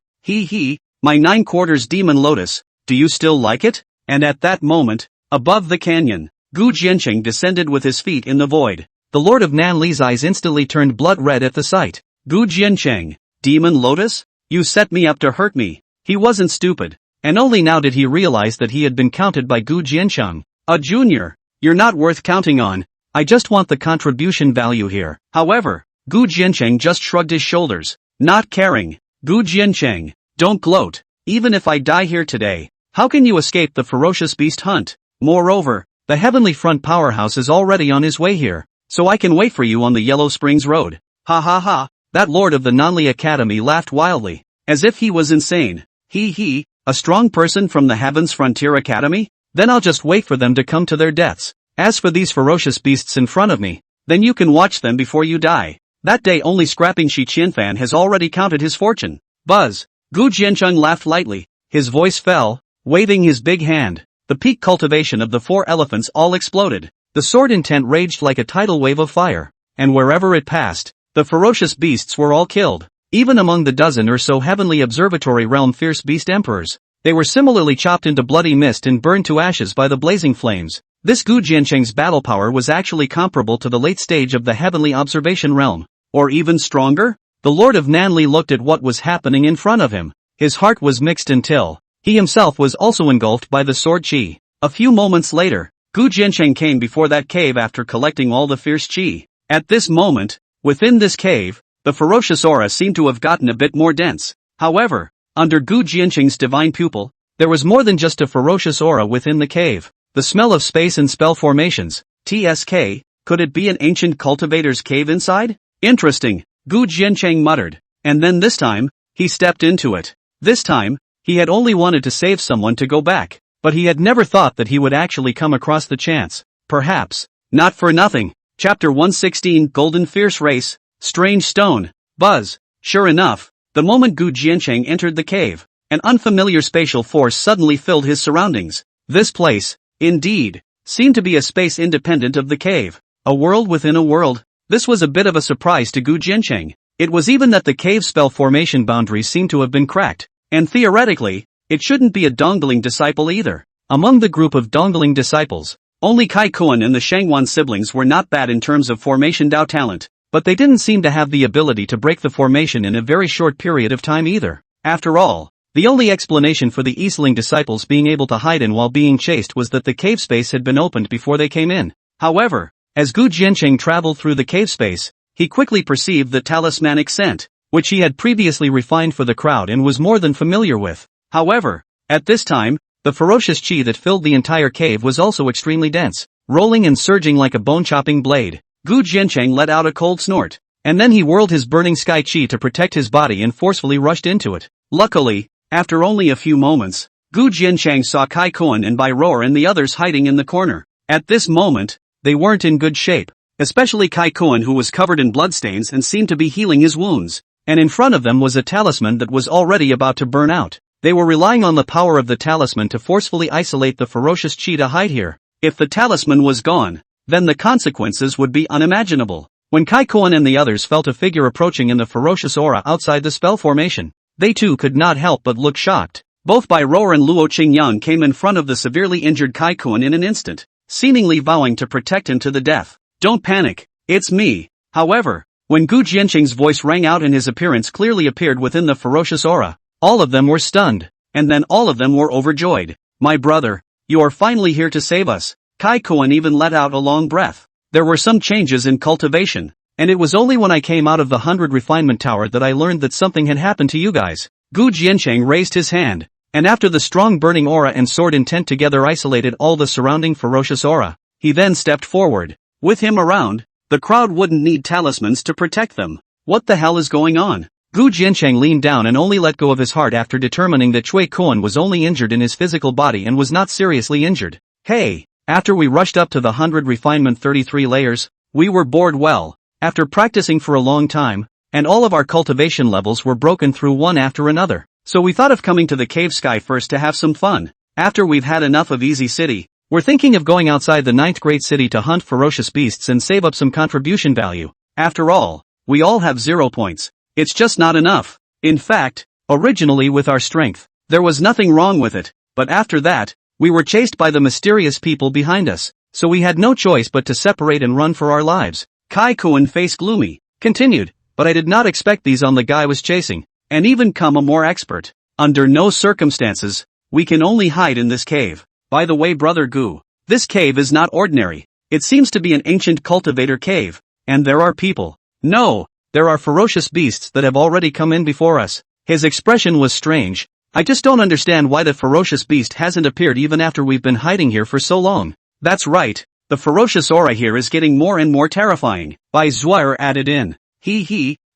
Speaker 1: My 9 quarters Demon Lotus, do you still like it? And at that moment, above the canyon, Gu Jiancheng descended with his feet in the void. The Lord of Nanli's eyes instantly turned blood red at the sight. Gu Jiancheng, Demon Lotus? You set me up to hurt me. He wasn't stupid, and only now did he realize that he had been counted by Gu Jiancheng. A junior, you're not worth counting on. I just want the contribution value here. However, Gu Jiancheng just shrugged his shoulders, not caring. Gu Jiancheng, don't gloat. Even if I die here today, how can you escape the ferocious beast hunt? Moreover, the Heavenly Front powerhouse is already on his way here, so I can wait for you on the Yellow Springs Road. Ha ha ha, that Lord of the Nanli Academy laughed wildly, as if he was insane. A strong person from the Heaven's Frontier Academy? Then I'll just wait for them to come to their deaths. As for these ferocious beasts in front of me, then you can watch them before you die. That day only scrapping Shi Qianfan has already counted his fortune. Buzz. Gu Jiancheng laughed lightly, his voice fell, waving his big hand. The peak cultivation of the 4 elephants all exploded. The sword intent raged like a tidal wave of fire, and wherever it passed, the ferocious beasts were all killed. Even among the dozen or so Heavenly Observatory Realm fierce beast emperors, they were similarly chopped into bloody mist and burned to ashes by the blazing flames. This Gu Jiancheng's battle power was actually comparable to the late stage of the Heavenly Observation Realm, or even stronger? The Lord of Nanli looked at what was happening in front of him. His heart was mixed until he himself was also engulfed by the sword chi. A few moments later, Gu Jiancheng came before that cave after collecting all the fierce chi. At this moment, within this cave, the ferocious aura seemed to have gotten a bit more dense. However, under Gu Jiancheng's divine pupil, there was more than just a ferocious aura within the cave. The smell of space and spell formations. TSK, could it be an ancient cultivator's cave inside? Interesting, Gu Jiancheng muttered. And then this time, he stepped into it. This time, he had only wanted to save someone to go back, but he had never thought that he would actually come across the chance. Perhaps, not for nothing. Chapter 116 Golden Fierce Race, Strange Stone. Buzz. Sure enough, the moment Gu Jiancheng entered the cave, an unfamiliar spatial force suddenly filled his surroundings. This place, indeed, seemed to be a space independent of the cave. A world within a world. This was a bit of a surprise to Gu Jiancheng. It was even that the cave spell formation boundaries seemed to have been cracked, and theoretically, it shouldn't be a Dongling disciple either. Among the group of Dongling disciples, only Kai Kuan and the Shangwan siblings were not bad in terms of formation Dao talent, but they didn't seem to have the ability to break the formation in a very short period of time either. After all, the only explanation for the Eastling disciples being able to hide in while being chased was that the cave space had been opened before they came in. However, as Gu Jiancheng traveled through the cave space, he quickly perceived the talismanic scent, which he had previously refined for the crowd and was more than familiar with. However, at this time, the ferocious chi that filled the entire cave was also extremely dense, rolling and surging like a bone-chopping blade. Gu Jiancheng let out a cold snort, and then he whirled his burning sky chi to protect his body and forcefully rushed into it. Luckily, after only a few moments, Gu Jiancheng saw Kai Kuan and Bai Roar and the others hiding in the corner. At this moment, they weren't in good shape, especially Kai Kuan, who was covered in bloodstains and seemed to be healing his wounds, and in front of them was a talisman that was already about to burn out. They were relying on the power of the talisman to forcefully isolate the ferocious chi to hide here. If the talisman was gone, then the consequences would be unimaginable. When Kai Kuan and the others felt a figure approaching in the ferocious aura outside the spell formation, they too could not help but look shocked. Both Bai Roar and Luo Qingyang came in front of the severely injured Kai Kuan in an instant, seemingly vowing to protect him to the death. Don't panic, it's me. However, When Gu Jianqing's voice rang out and his appearance clearly appeared within the ferocious aura, all of them were stunned, and then all of them were overjoyed. My brother, you are finally here to save us. Kai Kuan even let out a long breath. There were some changes in cultivation, and it was only when I came out of the 100 refinement tower that I learned that something had happened to you guys. Gu Jianqing raised his hand, and after the strong burning aura and sword intent together isolated all the surrounding ferocious aura, he then stepped forward. With him around, the crowd wouldn't need talismans to protect them. What the hell is going on? Gu Jianqing leaned down and only let go of his heart after determining that Cui Kuan was only injured in his physical body and was not seriously injured. Hey, after we rushed up to the 100 refinement 33 layers, we were bored well, after practicing for a long time, and all of our cultivation levels were broken through one after another. So we thought of coming to the cave sky first to have some fun. After we've had enough of easy city, we're thinking of going outside the 9th great city to hunt ferocious beasts and save up some contribution value. After all, we all have 0 points. It's just not enough. In fact, originally with our strength, there was nothing wrong with it, but after that, we were chased by the mysterious people behind us, so we had no choice but to separate and run for our lives. Kai Kuan, face gloomy, continued, but I did not expect these on the guy was chasing, and even come a more expert. Under no circumstances, we can only hide in this cave. By the way, brother Gu, this cave is not ordinary. It seems to be an ancient cultivator cave, and there are people. No, there are ferocious beasts that have already come in before us. His expression was strange. I just don't understand why the ferocious beast hasn't appeared even after we've been hiding here for so long. That's right, the ferocious aura here is getting more and more terrifying. Bai Zuair added in.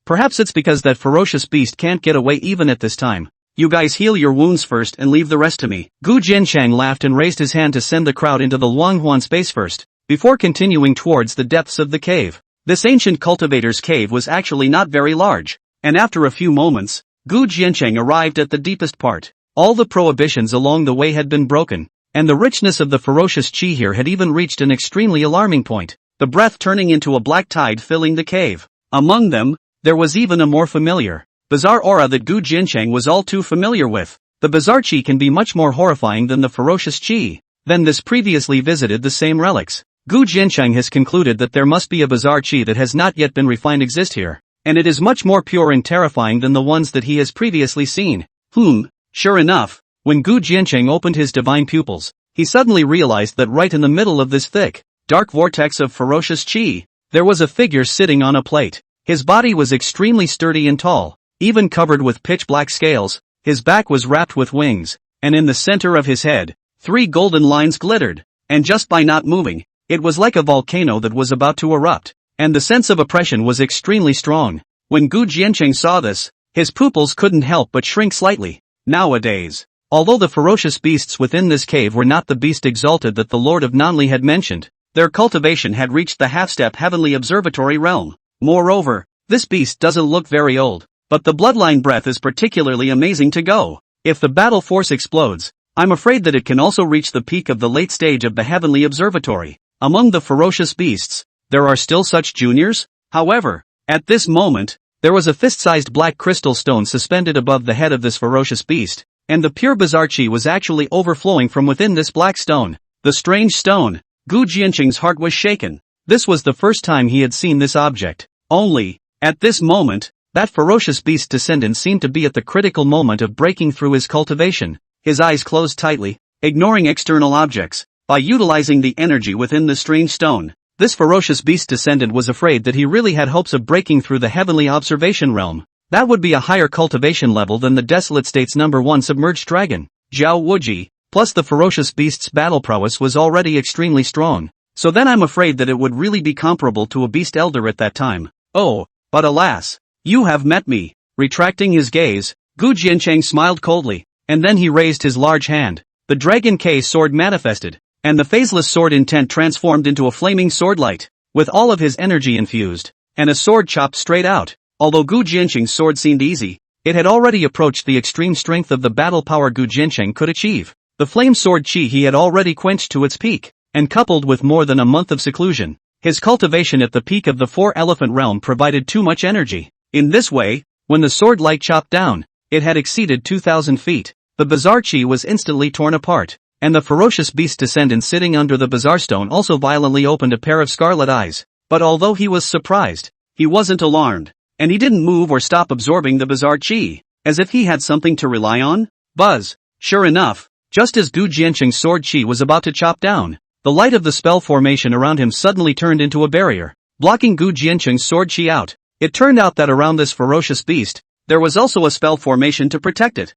Speaker 1: Perhaps it's because that ferocious beast can't get away even at this time. You guys heal your wounds first and leave the rest to me. Gu Jianqiang laughed and raised his hand to send the crowd into the Luanghuan space first, before continuing towards the depths of the cave. This ancient cultivator's cave was actually not very large, and after a few moments, Gu Jianqiang arrived at the deepest part. All the prohibitions along the way had been broken, and the richness of the ferocious qi here had even reached an extremely alarming point, the breath turning into a black tide filling the cave. Among them, there was even a more familiar, bizarre aura that Gu Jianqiang was all too familiar with. The bizarre qi can be much more horrifying than the ferocious qi. Then this previously visited the same relics. Gu Jianqiang has concluded that there must be a bizarre qi that has not yet been refined exist here, and it is much more pure and terrifying than the ones that he has previously seen. Sure enough, when Gu Jianqiang opened his divine pupils, he suddenly realized that right in the middle of this thick, dark vortex of ferocious qi, there was a figure sitting on a plate. His body was extremely sturdy and tall, even covered with pitch-black scales. His back was wrapped with wings, and in the center of his head, 3 golden lines glittered, and just by not moving, it was like a volcano that was about to erupt, and the sense of oppression was extremely strong. When Gu Jianqiang saw this, his pupils couldn't help but shrink slightly. Nowadays, although the ferocious beasts within this cave were not the beast exalted that the Lord of Nanli had mentioned, their cultivation had reached the half-step heavenly observatory realm. Moreover, this beast doesn't look very old, but the bloodline breath is particularly amazing to go. If the battle force explodes, I'm afraid that it can also reach the peak of the late stage of the heavenly observatory. Among the ferocious beasts, there are still such juniors? However, at this moment, there was a fist-sized black crystal stone suspended above the head of this ferocious beast, and the pure bizarre qi was actually overflowing from within this black stone. The strange stone. Gu Jianqing's heart was shaken. This was the first time he had seen this object. Only, at this moment, that ferocious beast descendant seemed to be at the critical moment of breaking through his cultivation. His eyes closed tightly, ignoring external objects. By utilizing the energy within the strange stone, this ferocious beast descendant was afraid that he really had hopes of breaking through the heavenly observation realm. That would be a higher cultivation level than the Desolate State's #1 submerged dragon, Zhao Wuji, plus the ferocious beast's battle prowess was already extremely strong. So then I'm afraid that it would really be comparable to a beast elder at that time. Oh, but alas, you have met me. Retracting his gaze, Gu Jianqiang smiled coldly, and then he raised his large hand. The Dragon K sword manifested, and the phaseless sword intent transformed into a flaming sword light, with all of his energy infused, and a sword chopped straight out. Although Gu Jianqing's sword seemed easy, it had already approached the extreme strength of the battle power Gu Jianqiang could achieve. The flame sword qi he had already quenched to its peak, and coupled with more than a month of seclusion, his cultivation at the peak of the 4-elephant realm provided too much energy. In this way, when the sword light chopped down, it had exceeded 2,000 feet. The bizarre qi was instantly torn apart, and the ferocious beast descendant sitting under the bizarre stone also violently opened a pair of scarlet eyes. But although he was surprised, he wasn't alarmed. And he didn't move or stop absorbing the bizarre chi, as if he had something to rely on. Buzz. Sure enough, just as Gu Jianqing's sword chi was about to chop down, the light of the spell formation around him suddenly turned into a barrier, blocking Gu Jianqing's sword chi out. It turned out that around this ferocious beast, there was also a spell formation to protect it.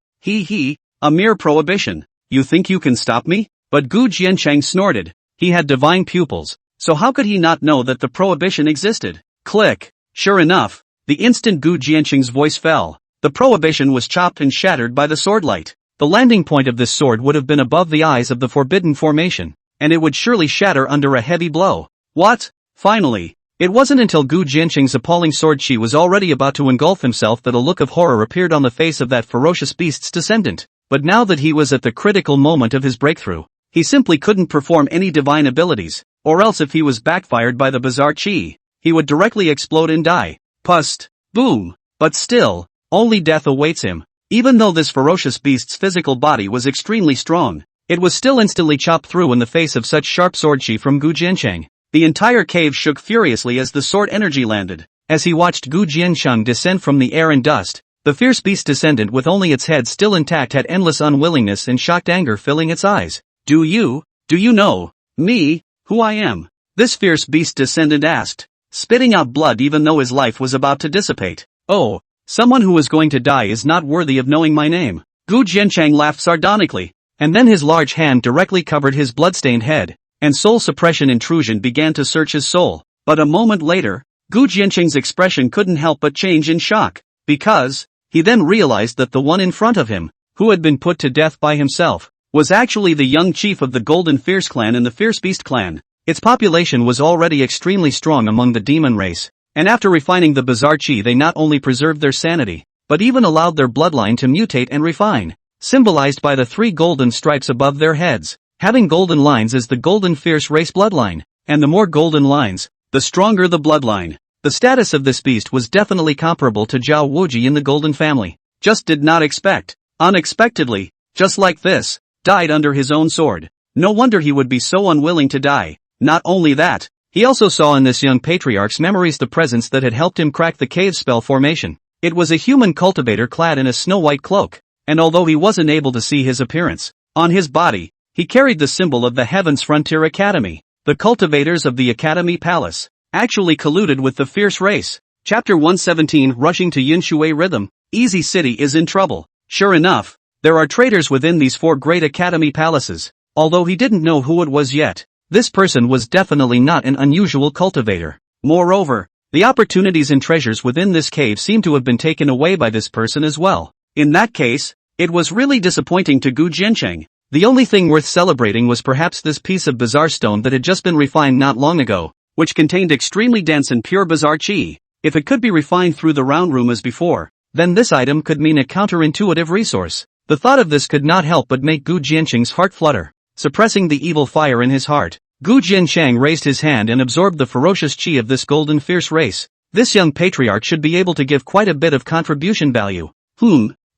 Speaker 1: A mere prohibition. You think you can stop me? But Gu Jianqing snorted. He had divine pupils, so how could he not know that the prohibition existed? Click. Sure enough, the instant Gu Jianqing's voice fell, the prohibition was chopped and shattered by the swordlight. The landing point of this sword would have been above the eyes of the forbidden formation, and it would surely shatter under a heavy blow. What? Finally. It wasn't until Gu Jianqing's appalling sword chi was already about to engulf himself that a look of horror appeared on the face of that ferocious beast's descendant. But now that he was at the critical moment of his breakthrough, he simply couldn't perform any divine abilities, or else if he was backfired by the bizarre chi, he would directly explode and die. Pust. Boom. But still, only death awaits him. Even though this ferocious beast's physical body was extremely strong, it was still instantly chopped through in the face of such sharp sword chi from Gu Jianqing. The entire cave shook furiously as the sword energy landed. As he watched Gu Jianqing descend from the air and dust, the fierce beast descendant with only its head still intact had endless unwillingness and shocked anger filling its eyes. Do you know, me, who I am? This fierce beast descendant asked, spitting out blood even though his life was about to dissipate. Oh, someone who is going to die is not worthy of knowing my name. Gu Jianqing laughed sardonically, and then his large hand directly covered his bloodstained head, and soul suppression intrusion began to search his soul. But a moment later, Gu Jianqing's expression couldn't help but change in shock, because he then realized that the one in front of him, who had been put to death by himself, was actually the young chief of the Golden Fierce clan and the Fierce Beast clan. Its population was already extremely strong among the demon race, and after refining the bizarre chi they not only preserved their sanity, but even allowed their bloodline to mutate and refine, symbolized by the 3 golden stripes above their heads. Having golden lines is the Golden Fierce race bloodline, and the more golden lines, the stronger the bloodline. The status of this beast was definitely comparable to Zhao Wuji in the Golden family. Just did not expect, unexpectedly, just like this, died under his own sword. No wonder he would be so unwilling to die. Not only that, he also saw in this young patriarch's memories the presence that had helped him crack the cave spell formation. It was a human cultivator clad in a snow-white cloak, and although he wasn't able to see his appearance, on his body, he carried the symbol of the Heaven's Frontier Academy. The cultivators of the Academy Palace actually colluded with the fierce race. Chapter 117 Rushing to Yinshui Rhythm. Easy City is in trouble. Sure enough, there are traitors within these 4 great Academy palaces, although he didn't know who it was yet. This person was definitely not an unusual cultivator. Moreover, the opportunities and treasures within this cave seem to have been taken away by this person as well. In that case, it was really disappointing to Gu Jianqing. The only thing worth celebrating was perhaps this piece of bizarre stone that had just been refined not long ago, which contained extremely dense and pure bizarre chi. If it could be refined through the round room as before, then this item could mean a counterintuitive resource. The thought of this could not help but make Gu Jianqing's heart flutter. Suppressing the evil fire in his heart, Gu Jianqing raised his hand and absorbed the ferocious chi of this golden fierce race. This young patriarch should be able to give quite a bit of contribution value.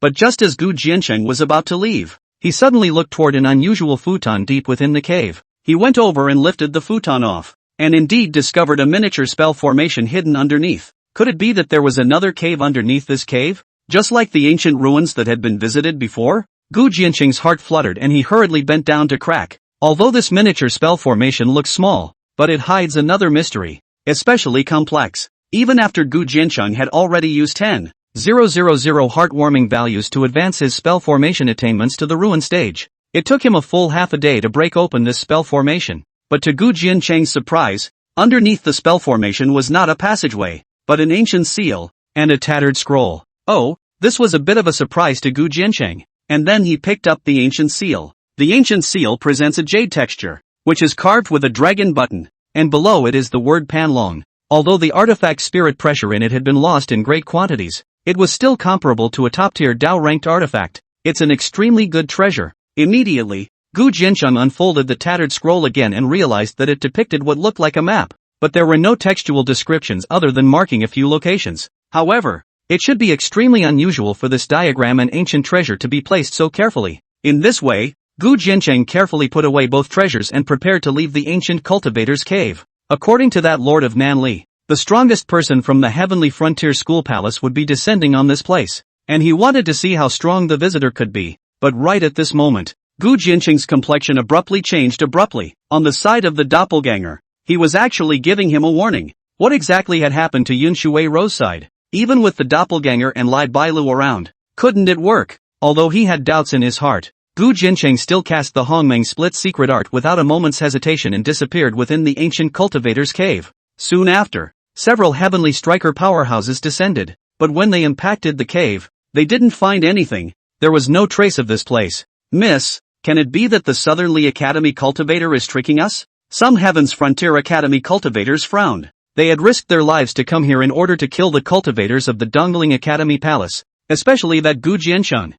Speaker 1: But just as Gu Jianqing was about to leave, he suddenly looked toward an unusual futon deep within the cave. He went over and lifted the futon off, and indeed discovered a miniature spell formation hidden underneath. Could it be that there was another cave underneath this cave? Just like the ancient ruins that had been visited before? Gu Jianqing's heart fluttered and he hurriedly bent down to crack. Although this miniature spell formation looks small, but it hides another mystery, especially complex. Even after Gu Jianqing had already used 10,000 heartwarming values to advance his spell formation attainments to the ruin stage, it took him a full half a day to break open this spell formation. But to Gu Jianqing's surprise, underneath the spell formation was not a passageway, but an ancient seal, and a tattered scroll. Oh, this was a bit of a surprise to Gu Jianqing. And then he picked up the ancient seal. The ancient seal presents a jade texture, which is carved with a dragon button, and below it is the word Panlong. Although the artifact spirit pressure in it had been lost in great quantities, it was still comparable to a top-tier Dao-ranked artifact. It's an extremely good treasure. Immediately, Gu Jianqing unfolded the tattered scroll again and realized that it depicted what looked like a map, but there were no textual descriptions other than marking a few locations. However, it should be extremely unusual for this diagram and ancient treasure to be placed so carefully. In this way, Gu Jianqing carefully put away both treasures and prepared to leave the ancient cultivator's cave. According to that Lord of Nanli, The strongest person from the Heavenly Frontier School Palace would be descending on this place, and he wanted to see how strong the visitor could be. But right at this moment, Gu Jincheng's complexion abruptly changed on the side of the doppelganger. He was actually giving him a warning. What exactly had happened to Yun Shui Ro's side? Even with the doppelganger and Lai Bailu around, couldn't it work? Although he had doubts in his heart, Gu Jincheng still cast the Hongmeng split secret art without a moment's hesitation and disappeared within the ancient cultivator's cave. Soon after, several heavenly striker powerhouses descended, but when they impacted the cave, they didn't find anything. There was no trace of this place. Miss, can it be that the Southernly Academy cultivator is tricking us? Some Heaven's Frontier Academy cultivators frowned. They had risked their lives to come here in order to kill the cultivators of the Dongling Academy Palace, especially that Gu Jiancheng.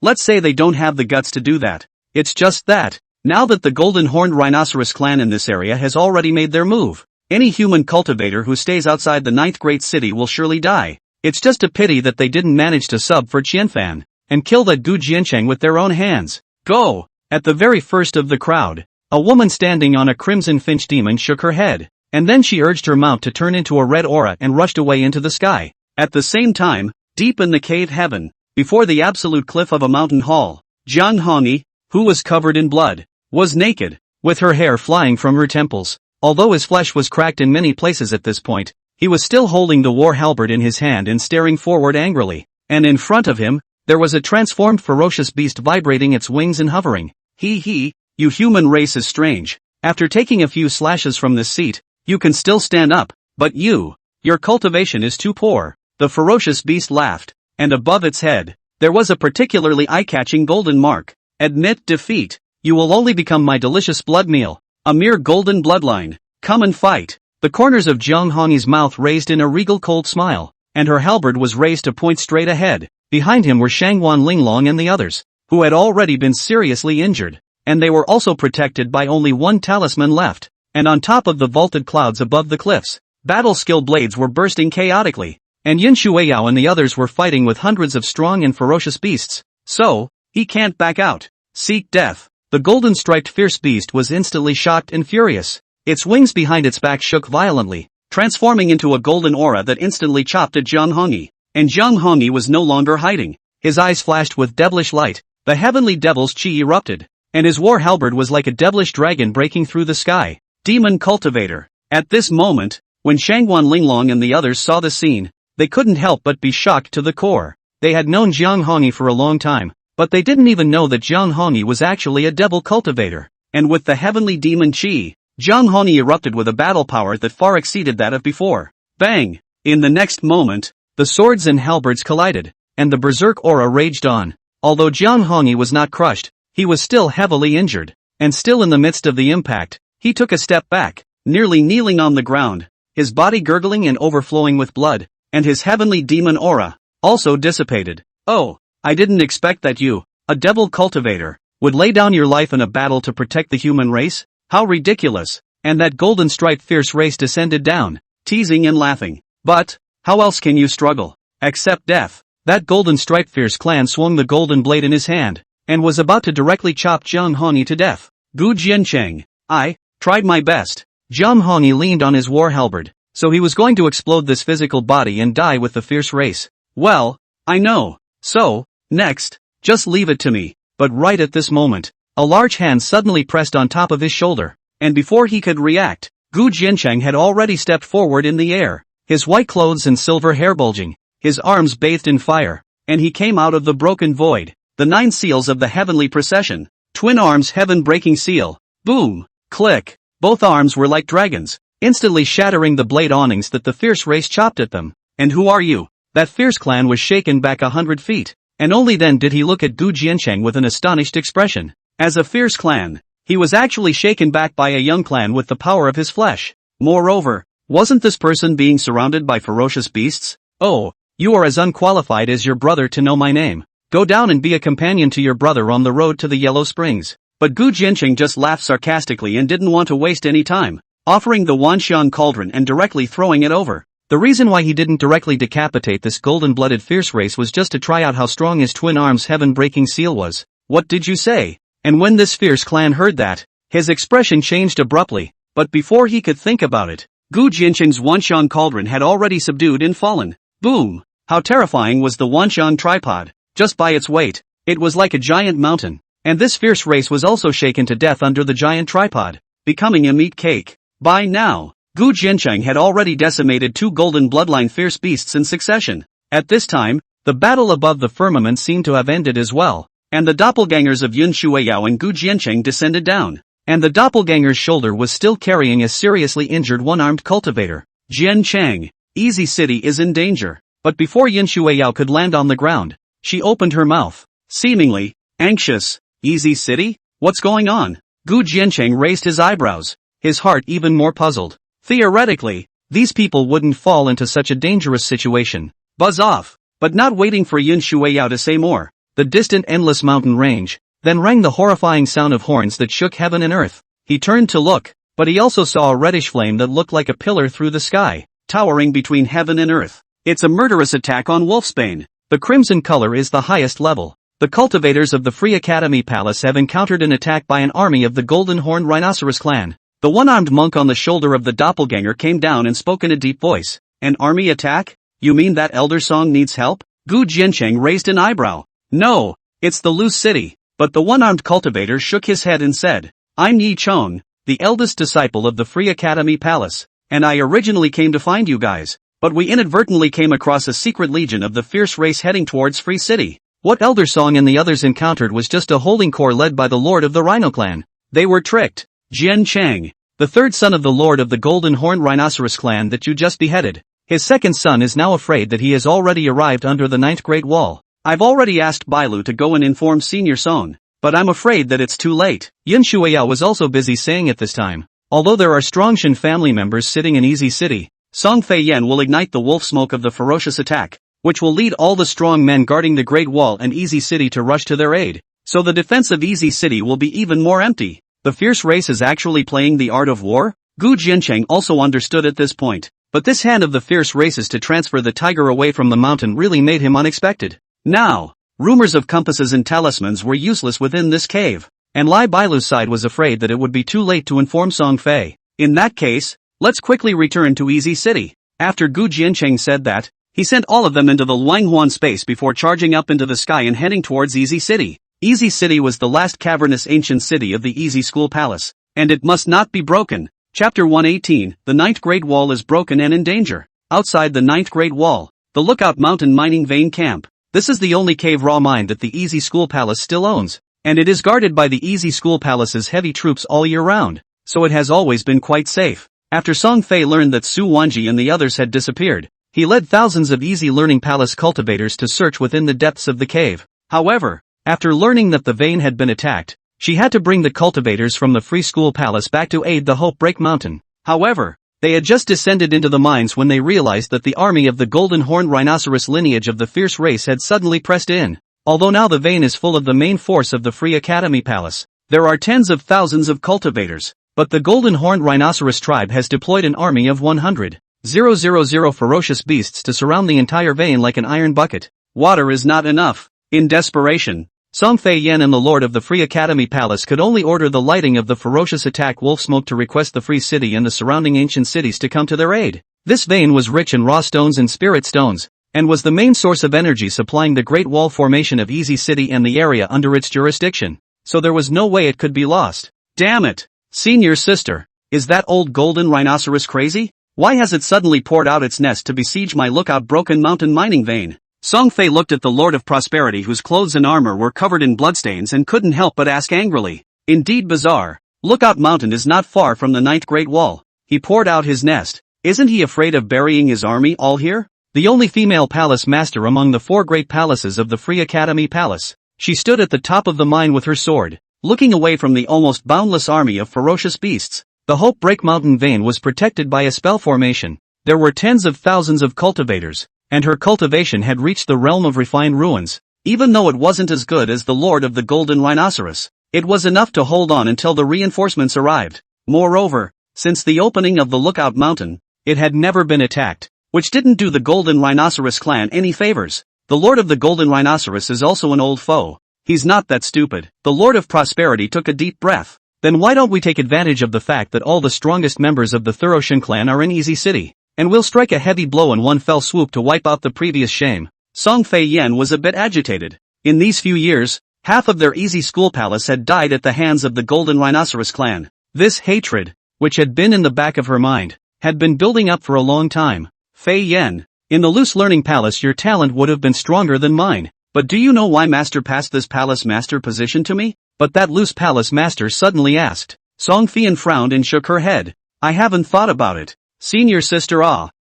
Speaker 1: Let's say they don't have the guts to do that. It's just that, now that the Golden Horned Rhinoceros clan in this area has already made their move, any human cultivator who stays outside the 9th great city will surely die. It's just a pity that they didn't manage to sub for Qianfan and kill that Gu Jiancheng with their own hands. Go! At the very first of the crowd, a woman standing on a crimson finch demon shook her head, and then she urged her mount to turn into a red aura and rushed away into the sky. At the same time, deep in the cave heaven, before the absolute cliff of a mountain hall, Jiang Hongyi, who was covered in blood, was naked, with her hair flying from her temples. Although his flesh was cracked in many places at this point, he was still holding the war halberd in his hand and staring forward angrily, and in front of him, there was a transformed ferocious beast vibrating its wings and hovering. You human race is strange. After taking a few slashes from this seat, you can still stand up, but your cultivation is too poor. The ferocious beast laughed, and above its head, there was a particularly eye-catching golden mark. Admit defeat. You will only become my delicious blood meal. A mere golden bloodline. Come and fight. The corners of Jiang Hongyi's mouth raised in a regal cold smile, and her halberd was raised to point straight ahead. Behind him were Shangwan Linglong and the others, who had already been seriously injured, and they were also protected by only one talisman left. And on top of the vaulted clouds above the cliffs, battle skill blades were bursting chaotically, and Yin Shuiyao and the others were fighting with hundreds of strong and ferocious beasts. So, he can't back out. Seek death. The golden striped fierce beast was instantly shocked and furious. Its wings behind its back shook violently, transforming into a golden aura that instantly chopped at Jiang Hongyi. And Jiang Hongyi was no longer hiding. His eyes flashed with devilish light, the heavenly devil's chi erupted, and his war halberd was like a devilish dragon breaking through the sky. Demon cultivator. At this moment, when Shangwan Linglong and the others saw the scene, they couldn't help but be shocked to the core. They had known Jiang Hongyi for a long time, but they didn't even know that Jiang Hongyi was actually a devil cultivator. And with the heavenly demon chi, Jiang Hongyi erupted with a battle power that far exceeded that of before. Bang! In the next moment, the swords and halberds collided, and the berserk aura raged on. Although Jiang Hongyi was not crushed, he was still heavily injured, and still in the midst of the impact, he took a step back, nearly kneeling on the ground, his body gurgling and overflowing with blood, and his heavenly demon aura also dissipated. Oh, I didn't expect that you, a devil cultivator, would lay down your life in a battle to protect the human race? How ridiculous! And that golden striped fierce race descended down, teasing and laughing. But, how else can you struggle? Accept death. That golden striped fierce clan swung the golden blade in his hand, and was about to directly chop Jiang Hongyi to death. Gu Jiancheng. I tried my best. Jiang Hongyi leaned on his war halberd, so he was going to explode this physical body and die with the fierce race. Well, I know. So, next, just leave it to me. But right at this moment, a large hand suddenly pressed on top of his shoulder, and before he could react, Gu Jiancheng had already stepped forward in the air, his white clothes and silver hair bulging, his arms bathed in fire, and he came out of the broken void, the 9 seals of the heavenly procession, twin arms heaven-breaking seal, boom, click, both arms were like dragons, instantly shattering the blade awnings that the fierce race chopped at them. And who are you? That fierce clan was shaken back 100 feet, and only then did he look at Gu Jiancheng with an astonished expression. As a fierce clan, he was actually shaken back by a young clan with the power of his flesh. Moreover, wasn't this person being surrounded by ferocious beasts? Oh, you are as unqualified as your brother to know my name. Go down and be a companion to your brother on the road to the Yellow Springs. But Gu Jiancheng just laughed sarcastically and didn't want to waste any time, offering the Wanshan cauldron and directly throwing it over. The reason why he didn't directly decapitate this golden-blooded fierce race was just to try out how strong his twin arms heaven-breaking seal was. What did you say? And when this fierce clan heard that, his expression changed abruptly, but before he could think about it, Gu Jiancheng's Wanxiang cauldron had already subdued and fallen. Boom! How terrifying was the Wanxiang tripod. Just by its weight, it was like a giant mountain. And this fierce race was also shaken to death under the giant tripod, becoming a meat cake. By now, Gu Jiancheng had already decimated 2 golden bloodline fierce beasts in succession. At this time, the battle above the firmament seemed to have ended as well, and the doppelgangers of Yun Shuiyao and Gu Jiancheng descended down. And the doppelganger's shoulder was still carrying a seriously injured one-armed cultivator. Jian Chang, Easy City is in danger. But before Yun Shuiyao could land on the ground, she opened her mouth, seemingly anxious. Easy City? What's going on? Gu Jiancheng raised his eyebrows, his heart even more puzzled. Theoretically, these people wouldn't fall into such a dangerous situation. Buzz off. But not waiting for Yun Shuiyao to say more, the distant endless mountain range then rang the horrifying sound of horns that shook heaven and earth. He turned to look, but he also saw a reddish flame that looked like a pillar through the sky, towering between heaven and earth. It's a murderous attack on Wolfsbane. The crimson color is the highest level. The cultivators of the Free Academy Palace have encountered an attack by an army of the Golden Horned Rhinoceros clan. The one-armed monk on the shoulder of the doppelganger came down and spoke in a deep voice. An army attack? You mean that Elder Song needs help? Gu Jiancheng raised an eyebrow. No, it's the loose city. But the one-armed cultivator shook his head and said, I'm Yi Chong, the eldest disciple of the Free Academy Palace, and I originally came to find you guys, but we inadvertently came across a secret legion of the fierce race heading towards Free City. What Elder Song and the others encountered was just a holding corps led by the Lord of the Rhino clan. They were tricked. Jian Chang, the third son of the Lord of the Golden Horned Rhinoceros clan that you just beheaded. His second son is now afraid that he has already arrived under the 9th Great Wall. I've already asked Bailu to go and inform Senior Song, but I'm afraid that it's too late. Yun Shuiyao was also busy saying at this time, although there are strong Shen family members sitting in Easy City, Song Fei Yan will ignite the wolf smoke of the ferocious attack, which will lead all the strong men guarding the Great Wall and Easy City to rush to their aid. So the defense of Easy City will be even more empty. The fierce race is actually playing the art of war? Gu Jiancheng also understood at this point, but this hand of the fierce races to transfer the tiger away from the mountain really made him unexpected. Now, rumors of compasses and talismans were useless within this cave, and Lai Bailu's side was afraid that it would be too late to inform Song Fei. In that case, let's quickly return to Easy City. After Gu Jiancheng said that, he sent all of them into the Luanghuan space before charging up into the sky and heading towards Easy City. Easy City was the last cavernous ancient city of the Easy School Palace, and it must not be broken. Chapter 118, the 9th Great Wall is broken and in danger. Outside the 9th Great Wall, the Lookout Mountain mining vein camp. This is the only cave raw mine that the Easy School Palace still owns, and it is guarded by the Easy School Palace's heavy troops all year round, so it has always been quite safe. After Song Fei learned that Su Wanji and the others had disappeared, he led thousands of Easy Learning Palace cultivators to search within the depths of the cave. However, after learning that the vein had been attacked, she had to bring the cultivators from the Free School Palace back to aid the Hope Break Mountain. However, they had just descended into the mines when they realized that the army of the Golden Horned Rhinoceros lineage of the fierce race had suddenly pressed in. Although now the vein is full of the main force of the Free Academy Palace, there are tens of thousands of cultivators, but the Golden Horned Rhinoceros tribe has deployed an army of 100,000 ferocious beasts to surround the entire vein like an iron bucket. Water is not enough. In desperation, Song Fei Yan and the Lord of the Free Academy Palace could only order the lighting of the ferocious attack wolf smoke to request the Free City and the surrounding ancient cities to come to their aid. This vein was rich in raw stones and spirit stones, and was the main source of energy supplying the Great Wall formation of Easy City and the area under its jurisdiction, so there was no way it could be lost. Damn it! Senior sister, is that old golden rhinoceros crazy? Why has it suddenly poured out its nest to besiege my Lookout Broken Mountain mining vein? Song Fei looked at the Lord of Prosperity whose clothes and armor were covered in bloodstains and couldn't help but ask angrily. Indeed bizarre. Lookout Mountain is not far from the 9th Great Wall. He poured out his nest. Isn't he afraid of burying his army all here? The only female palace master among the 4 great palaces of the Free Academy Palace. She stood at the top of the mine with her sword, looking away from the almost boundless army of ferocious beasts. The Hope Break Mountain vein was protected by a spell formation. There were tens of thousands of cultivators, and her cultivation had reached the realm of refined ruins. Even though it wasn't as good as the Lord of the Golden Rhinoceros, it was enough to hold on until the reinforcements arrived. Moreover, since the opening of the Lookout Mountain, it had never been attacked, which didn't do the Golden Rhinoceros clan any favors. The Lord of the Golden Rhinoceros is also an old foe. He's not that stupid. The Lord of Prosperity took a deep breath. Then why don't we take advantage of the fact that all the strongest members of the thorough Shin clan are in Easy City, and we'll strike a heavy blow in one fell swoop to wipe out the previous shame. Song Fei Yen was a bit agitated. In these few years, half of their Easy School Palace had died at the hands of the Golden Rhinoceros clan. This hatred, which had been in the back of her mind, had been building up for a long time. Fei Yen, in the Loose Learning Palace your talent would have been stronger than mine. But do you know why Master passed this palace master position to me? But that loose palace master suddenly asked. Song Fian frowned and shook her head. I haven't thought about it. Senior sister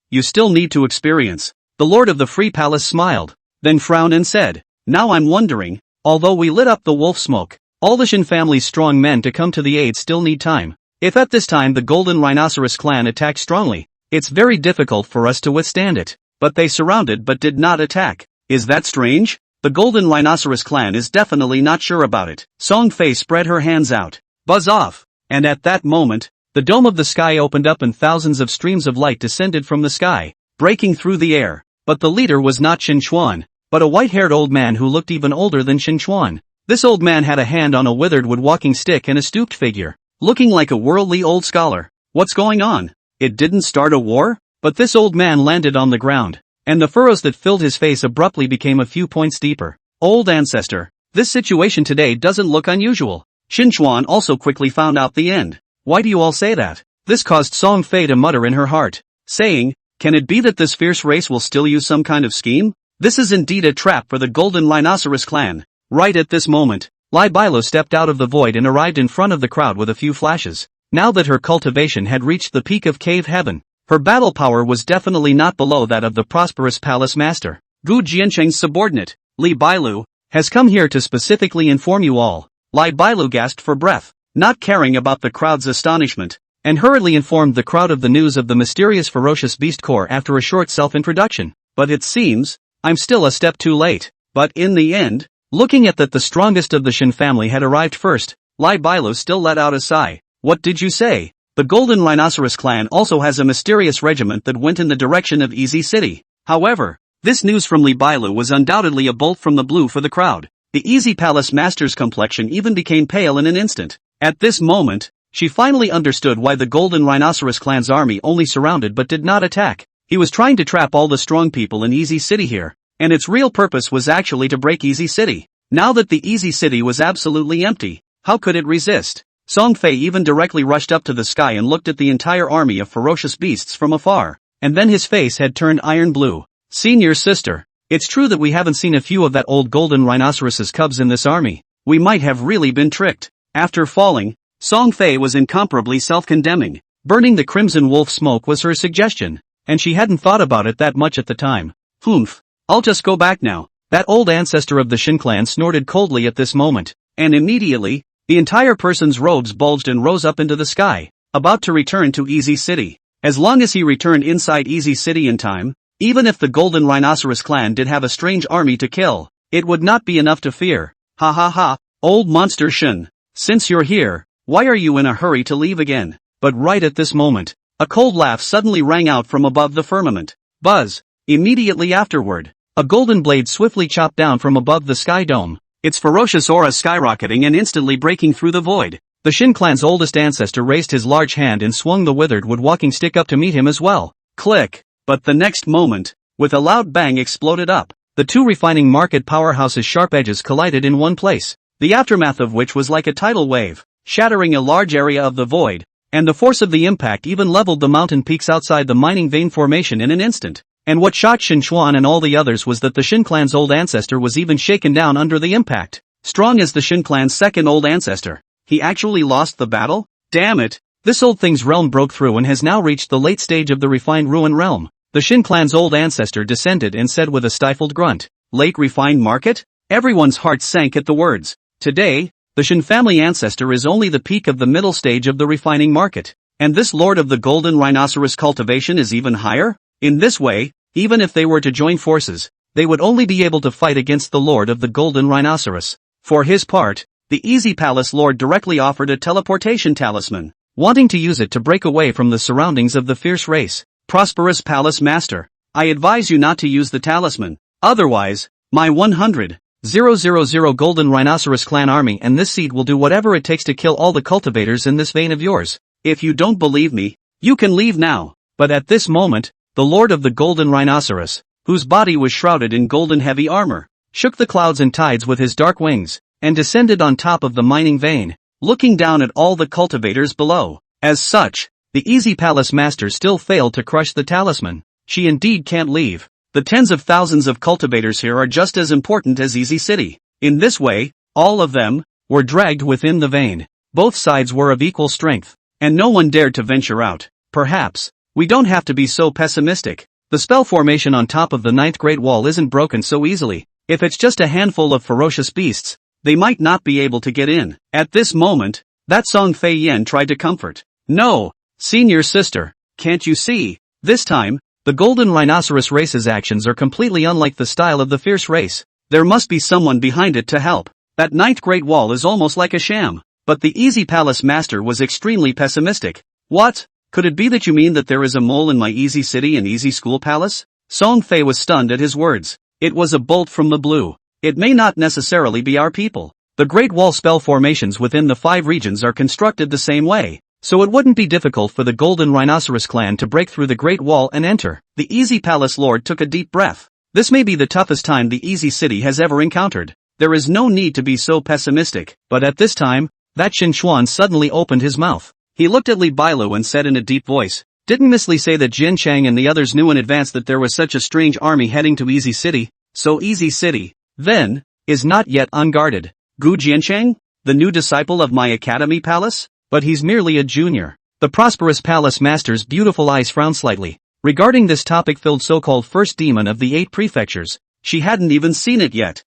Speaker 1: you still need to experience. The Lord of the Free Palace smiled, then frowned and said, now I'm wondering, although we lit up the wolf smoke, all the Shin family's strong men to come to the aid still need time. If at this time the Golden Rhinoceros clan attacked strongly, it's very difficult for us to withstand it. But they surrounded but did not attack. Is that strange? The Golden Rhinoceros clan is definitely not sure about it. Song Fei spread her hands out. Buzz off! And at that moment, the dome of the sky opened up and thousands of streams of light descended from the sky, breaking through the air. But the leader was not Shin Chuan, but a white-haired old man who looked even older than Shin Chuan. This old man had a hand on a withered wood walking stick and a stooped figure, looking like a worldly old scholar. What's going on? It didn't start a war? But this old man landed on the ground, and the furrows that filled his face abruptly became a few points deeper. Old ancestor, this situation today doesn't look unusual. Shin Chuan also quickly found out the end. Why do you all say that? This caused Song Fei to mutter in her heart, saying, can it be that this fierce race will still use some kind of scheme? This is indeed a trap for the Golden Rhinoceros clan. Right at this moment, Lai Bilo stepped out of the void and arrived in front of the crowd with a few flashes. Now that her cultivation had reached the peak of cave heaven, her battle power was definitely not below that of the prosperous palace master. Gu Jiancheng's subordinate, Li Bailu, has come here to specifically inform you all. Lai Bailu gasped for breath, not caring about the crowd's astonishment, and hurriedly informed the crowd of the news of the mysterious ferocious beast core after a short self-introduction. But it seems, I'm still a step too late. But in the end, looking at that the strongest of the Shin family had arrived first, Lai Bailu still let out a sigh. What did you say? The Golden Rhinoceros clan also has a mysterious regiment that went in the direction of Easy City. However, this news from Li Bailu was undoubtedly a bolt from the blue for the crowd. The Easy Palace master's complexion even became pale in an instant. At this moment, she finally understood why the Golden Rhinoceros clan's army only surrounded but did not attack. He was trying to trap all the strong people in Easy City here, and its real purpose was actually to break Easy City. Now that the Easy City was absolutely empty, how could it resist? Song Fei even directly rushed up to the sky and looked at the entire army of ferocious beasts from afar, and then his face had turned iron blue. Senior sister, it's true that we haven't seen a few of that old Golden Rhinoceros's cubs in this army. We might have really been tricked. After falling, Song Fei was incomparably self-condemning. Burning the crimson wolf smoke was her suggestion, and she hadn't thought about it that much at the time. Humph, I'll just go back now. That old ancestor of the Shin clan snorted coldly at this moment, and immediately, the entire person's robes bulged and rose up into the sky, about to return to Easy City. As long as he returned inside Easy City in time, even if the Golden Rhinoceros clan did have a strange army to kill, it would not be enough to fear. Ha ha ha, old monster Shin. Since you're here, why are you in a hurry to leave again? But right at this moment, a cold laugh suddenly rang out from above the firmament. Buzz! Immediately afterward, a golden blade swiftly chopped down from above the sky dome, its ferocious aura skyrocketing and instantly breaking through the void. The Shin clan's oldest ancestor raised his large hand and swung the withered wood walking stick up to meet him as well. Click! But the next moment, with a loud bang exploded up, the two refining market powerhouses' sharp edges collided in one place, the aftermath of which was like a tidal wave, shattering a large area of the void, and the force of the impact even leveled the mountain peaks outside the mining vein formation in an instant. And what shocked Shin Chuan and all the others was that the Shin clan's old ancestor was even shaken down under the impact. Strong as the Shin clan's second old ancestor, he actually lost the battle? Damn it! This old thing's realm broke through and has now reached the late stage of the refined ruin realm. The Shin clan's old ancestor descended and said with a stifled grunt, "Late refined market?" Everyone's heart sank at the words. Today, the Shin family ancestor is only the peak of the middle stage of the refining market. And this lord of the Golden Rhinoceros cultivation is even higher? In this way, even if they were to join forces, they would only be able to fight against the Lord of the Golden Rhinoceros. For his part, the Easy Palace Lord directly offered a teleportation talisman, wanting to use it to break away from the surroundings of the fierce race. Prosperous Palace Master, I advise you not to use the talisman. Otherwise, my 100 000 Golden Rhinoceros Clan Army, and this seed will do whatever it takes to kill all the cultivators in this vein of yours. If you don't believe me, you can leave now. But at this moment, the Lord of the Golden Rhinoceros, whose body was shrouded in golden heavy armor, shook the clouds and tides with his dark wings, and descended on top of the mining vein, looking down at all the cultivators below. As such, the Easy Palace Master still failed to crush the talisman. She indeed can't leave. The tens of thousands of cultivators here are just as important as Easy City. In this way, all of them were dragged within the vein. Both sides were of equal strength, and no one dared to venture out. Perhaps, we don't have to be so pessimistic. The spell formation on top of the 9th Great Wall isn't broken so easily. If it's just a handful of ferocious beasts, they might not be able to get in. At this moment, that Song Fei Yen tried to comfort. No, senior sister, can't you see? This time, the Golden Rhinoceros race's actions are completely unlike the style of the Fierce race. There must be someone behind it to help. That 9th Great Wall is almost like a sham. But the Easy Palace Master was extremely pessimistic. What? Could it be that you mean that there is a mole in my Easy City and Easy School Palace? Song Fei was stunned at his words. It was a bolt from the blue. It may not necessarily be our people. The Great Wall spell formations within the 5 regions are constructed the same way. So it wouldn't be difficult for the Golden Rhinoceros clan to break through the Great Wall and enter. The Easy Palace Lord took a deep breath. This may be the toughest time the Easy City has ever encountered. There is no need to be so pessimistic. But at this time, that Shin Xuan suddenly opened his mouth. He looked at Li Bailu and said in a deep voice, "Didn't Miss Li say that Jin Chang and the others knew in advance that there was such a strange army heading to Easy City? So Easy City, then, is not yet unguarded. Gu Jiancheng, the new disciple of my academy palace? But he's merely a junior." The prosperous palace master's beautiful eyes frowned slightly. Regarding this topic-filled so-called first demon of the 8 prefectures, she hadn't even seen it yet.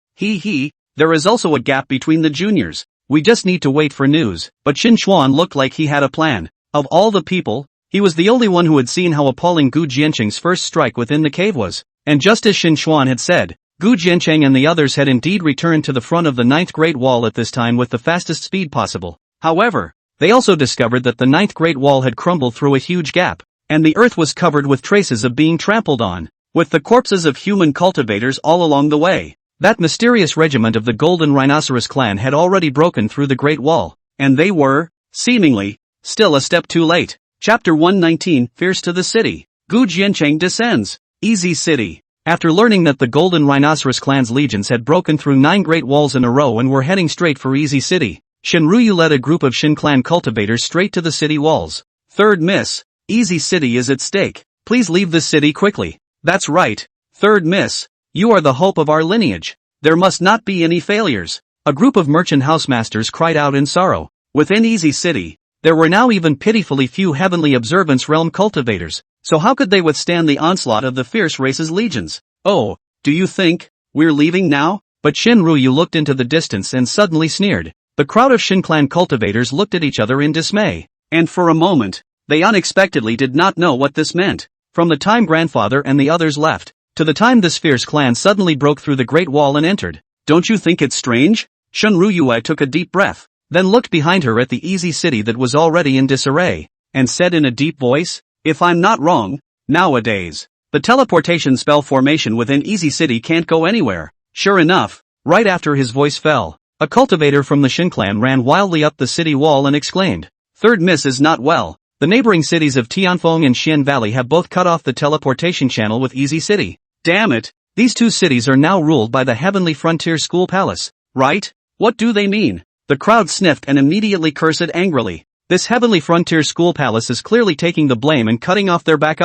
Speaker 1: There is also a gap between the juniors. We just need to wait for news. But Shin Xuan looked like he had a plan. Of all the people, he was the only one who had seen how appalling Gu Jiancheng's first strike within the cave was. And just as Shin Xuan had said, Gu Jiancheng and the others had indeed returned to the front of the 9th Great Wall at this time with the fastest speed possible. However, they also discovered that the 9th Great Wall had crumbled through a huge gap, and the earth was covered with traces of being trampled on, with the corpses of human cultivators all along the way. That mysterious regiment of the Golden Rhinoceros clan had already broken through the Great Wall, and they were, seemingly, still a step too late. Chapter 119, Fierce to the City. Gu Jiancheng descends. Easy City. After learning that the Golden Rhinoceros clan's legions had broken through 9 Great Walls in a row and were heading straight for Easy City, Shin Ruyu led a group of Shin clan cultivators straight to the city walls. "Third Miss, Easy City is at stake. Please leave the city quickly." "That's right, Third Miss. You are the hope of our lineage. There must not be any failures." A group of merchant housemasters cried out in sorrow. Within Easy City, there were now even pitifully few Heavenly Observance Realm cultivators, so how could they withstand the onslaught of the Fierce Race's legions? "Oh, do you think we're leaving now?" But Shin Ruyu looked into the distance and suddenly sneered. The crowd of Shin clan cultivators looked at each other in dismay, and for a moment, they unexpectedly did not know what this meant. From the time grandfather and the others left, to the time this fierce clan suddenly broke through the Great Wall and entered. "Don't you think it's strange?" Shun Ruyue took a deep breath, then looked behind her at the Easy City that was already in disarray, and said in a deep voice, "If I'm not wrong, nowadays, the teleportation spell formation within Easy City can't go anywhere." Sure enough, right after his voice fell, a cultivator from the Shin clan ran wildly up the city wall and exclaimed, "Third Miss is not well. The neighboring cities of Tianfeng and Xian Valley have both cut off the teleportation channel with Easy City. Damn it, these two cities are now ruled by the Heavenly Frontier School Palace, right? What do they mean?" The crowd sniffed and immediately cursed angrily. This Heavenly Frontier School Palace is clearly taking the blame and cutting off their back.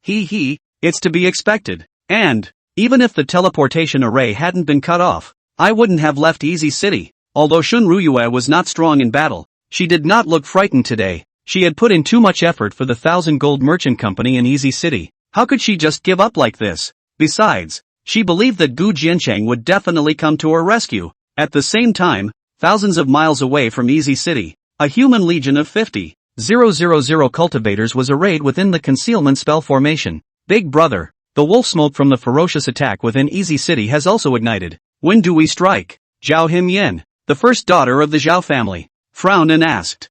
Speaker 1: It's to be expected. And, even if the teleportation array hadn't been cut off, I wouldn't have left Easy City. Although Shun Ruyue was not strong in battle, she did not look frightened today. She had put in too much effort for the 1,000 Gold Merchant Company in Easy City. How could she just give up like this? Besides, she believed that Gu Jiancheng would definitely come to her rescue. At the same time, thousands of miles away from Easy City, a human legion of 50,000 cultivators was arrayed within the concealment spell formation. Big brother, the wolf smoke from the ferocious attack within Easy City has also ignited. When do we strike? Zhao Himyen, the first daughter of the Zhao family, frowned and asked,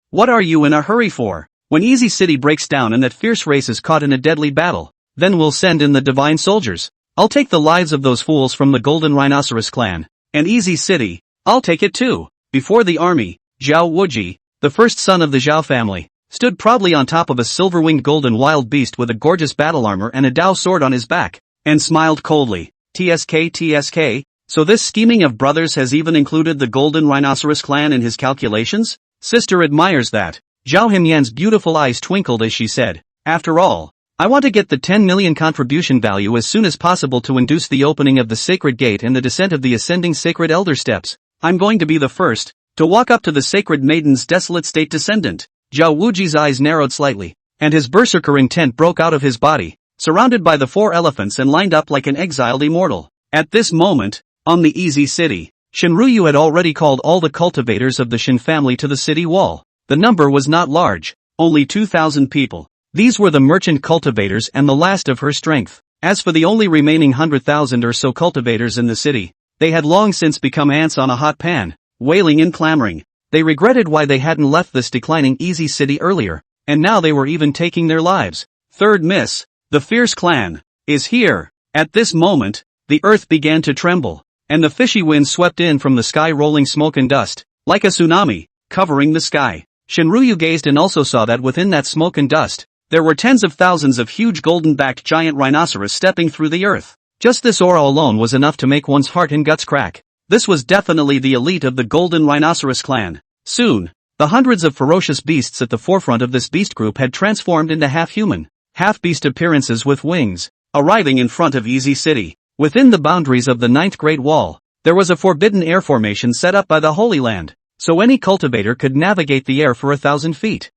Speaker 1: what are you in a hurry for? When Easy City breaks down and that fierce race is caught in a deadly battle, then we'll send in the divine soldiers. I'll take the lives of those fools from the Golden Rhinoceros clan. An easy city. I'll take it too. Before the army, Zhao Wuji, the first son of the Zhao family, stood proudly on top of a silver-winged golden wild beast with a gorgeous battle armor and a Dao sword on his back, and smiled coldly. TSK, so this scheming of brothers has even included the Golden Rhinoceros clan in his calculations? Sister admires that. Zhao Himyan's beautiful eyes twinkled as she said, after all, I want to get the 10 million contribution value as soon as possible to induce the opening of the sacred gate and the descent of the ascending sacred elder steps. I'm going to be the first to walk up to the sacred maiden's desolate state descendant. Zhao Wuji's eyes narrowed slightly, and his berserker intent broke out of his body, surrounded by the 4 elephants and lined up like an exiled immortal. At this moment, on the Easy City, Shinryu had already called all the cultivators of the Shin family to the city wall. The number was not large, only 2,000 people. These were the merchant cultivators and the last of her strength. As for the only remaining 100,000 or so cultivators in the city, they had long since become ants on a hot pan, wailing and clamoring. They regretted why they hadn't left this declining Easy City earlier, and now they were even taking their lives. Third Miss, the fierce clan, is here. At this moment, the earth began to tremble, and the fishy wind swept in from the sky rolling smoke and dust, like a tsunami, covering the sky. Shinryu gazed and also saw that within that smoke and dust, there were tens of thousands of huge golden-backed giant rhinoceros stepping through the earth. Just this aura alone was enough to make one's heart and guts crack. This was definitely the elite of the Golden Rhinoceros clan. Soon, the hundreds of ferocious beasts at the forefront of this beast group had transformed into half-human, half-beast appearances with wings, arriving in front of Easy City. Within the boundaries of the 9th Great Wall, there was a forbidden air formation set up by the Holy Land, so any cultivator could navigate the air for 1,000 feet.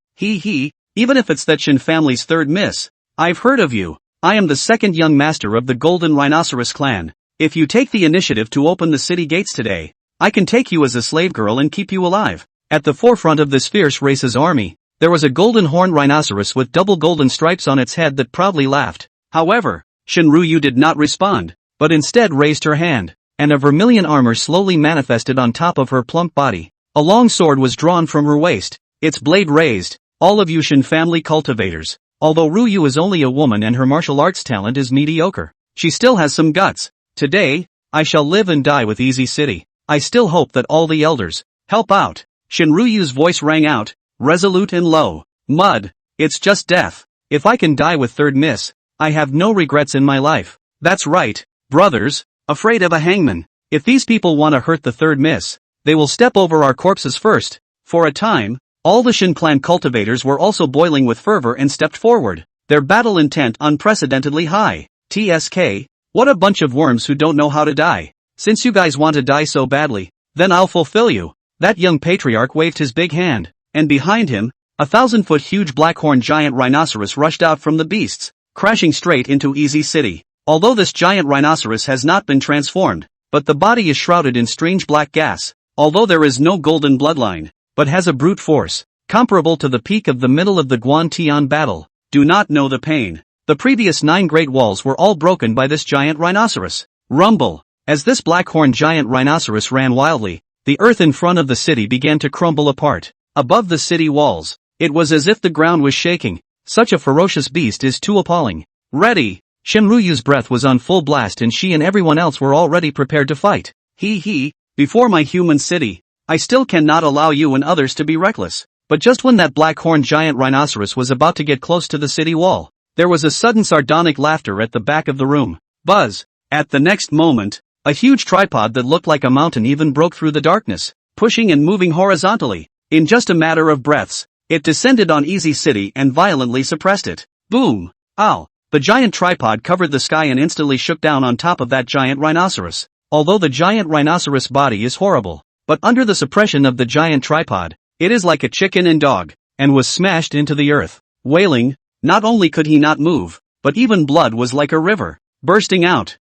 Speaker 1: Even if it's that Shin family's third miss. I've heard of you. I am the second young master of the Golden Rhinoceros clan. If you take the initiative to open the city gates today, I can take you as a slave girl and keep you alive. At the forefront of this fierce race's army, there was a golden horned rhinoceros with double golden stripes on its head that proudly laughed. However, Shinryu did not respond, but instead raised her hand, and a vermilion armor slowly manifested on top of her plump body. A long sword was drawn from her waist, its blade raised. All of you Shin family cultivators, although Ryu is only a woman and her martial arts talent is mediocre, she still has some guts. Today, I shall live and die with Easy City. I still hope that all the elders help out. Shinryu's voice rang out, resolute and low. Mud, it's just death. If I can die with third miss, I have no regrets in my life. That's right, brothers, afraid of a hangman. If these people want to hurt the third miss, they will step over our corpses first. For a time, all the Shin clan cultivators were also boiling with fervor and stepped forward, their battle intent unprecedentedly high. TSK, what a bunch of worms who don't know how to die. Since you guys want to die so badly, then I'll fulfill you. That young patriarch waved his big hand, and behind him, a 1,000-foot huge black-horned giant rhinoceros rushed out from the beasts, crashing straight into Easy City. Although this giant rhinoceros has not been transformed, but the body is shrouded in strange black gas, although there is no golden bloodline, but has a brute force, comparable to the peak of the middle of the Guantian battle. Do not know the pain. The previous 9 great walls were all broken by this giant rhinoceros. Rumble. As this black-horned giant rhinoceros ran wildly, the earth in front of the city began to crumble apart. Above the city walls, it was as if the ground was shaking. Such a ferocious beast is too appalling. Ready. Shinryu's breath was on full blast and she and everyone else were already prepared to fight. Before my human city, I still cannot allow you and others to be reckless. But just when that black-horned giant rhinoceros was about to get close to the city wall, there was a sudden sardonic laughter at the back of the room. Buzz. At the next moment, a huge tripod that looked like a mountain even broke through the darkness, pushing and moving horizontally. In just a matter of breaths, it descended on Easy City and violently suppressed it. Boom! Ow! The giant tripod covered the sky and instantly shook down on top of that giant rhinoceros. Although the giant rhinoceros body is horrible, but under the suppression of the giant tripod, it is like a chicken and dog, and was smashed into the earth. Wailing, not only could he not move, but even blood was like a river, bursting out.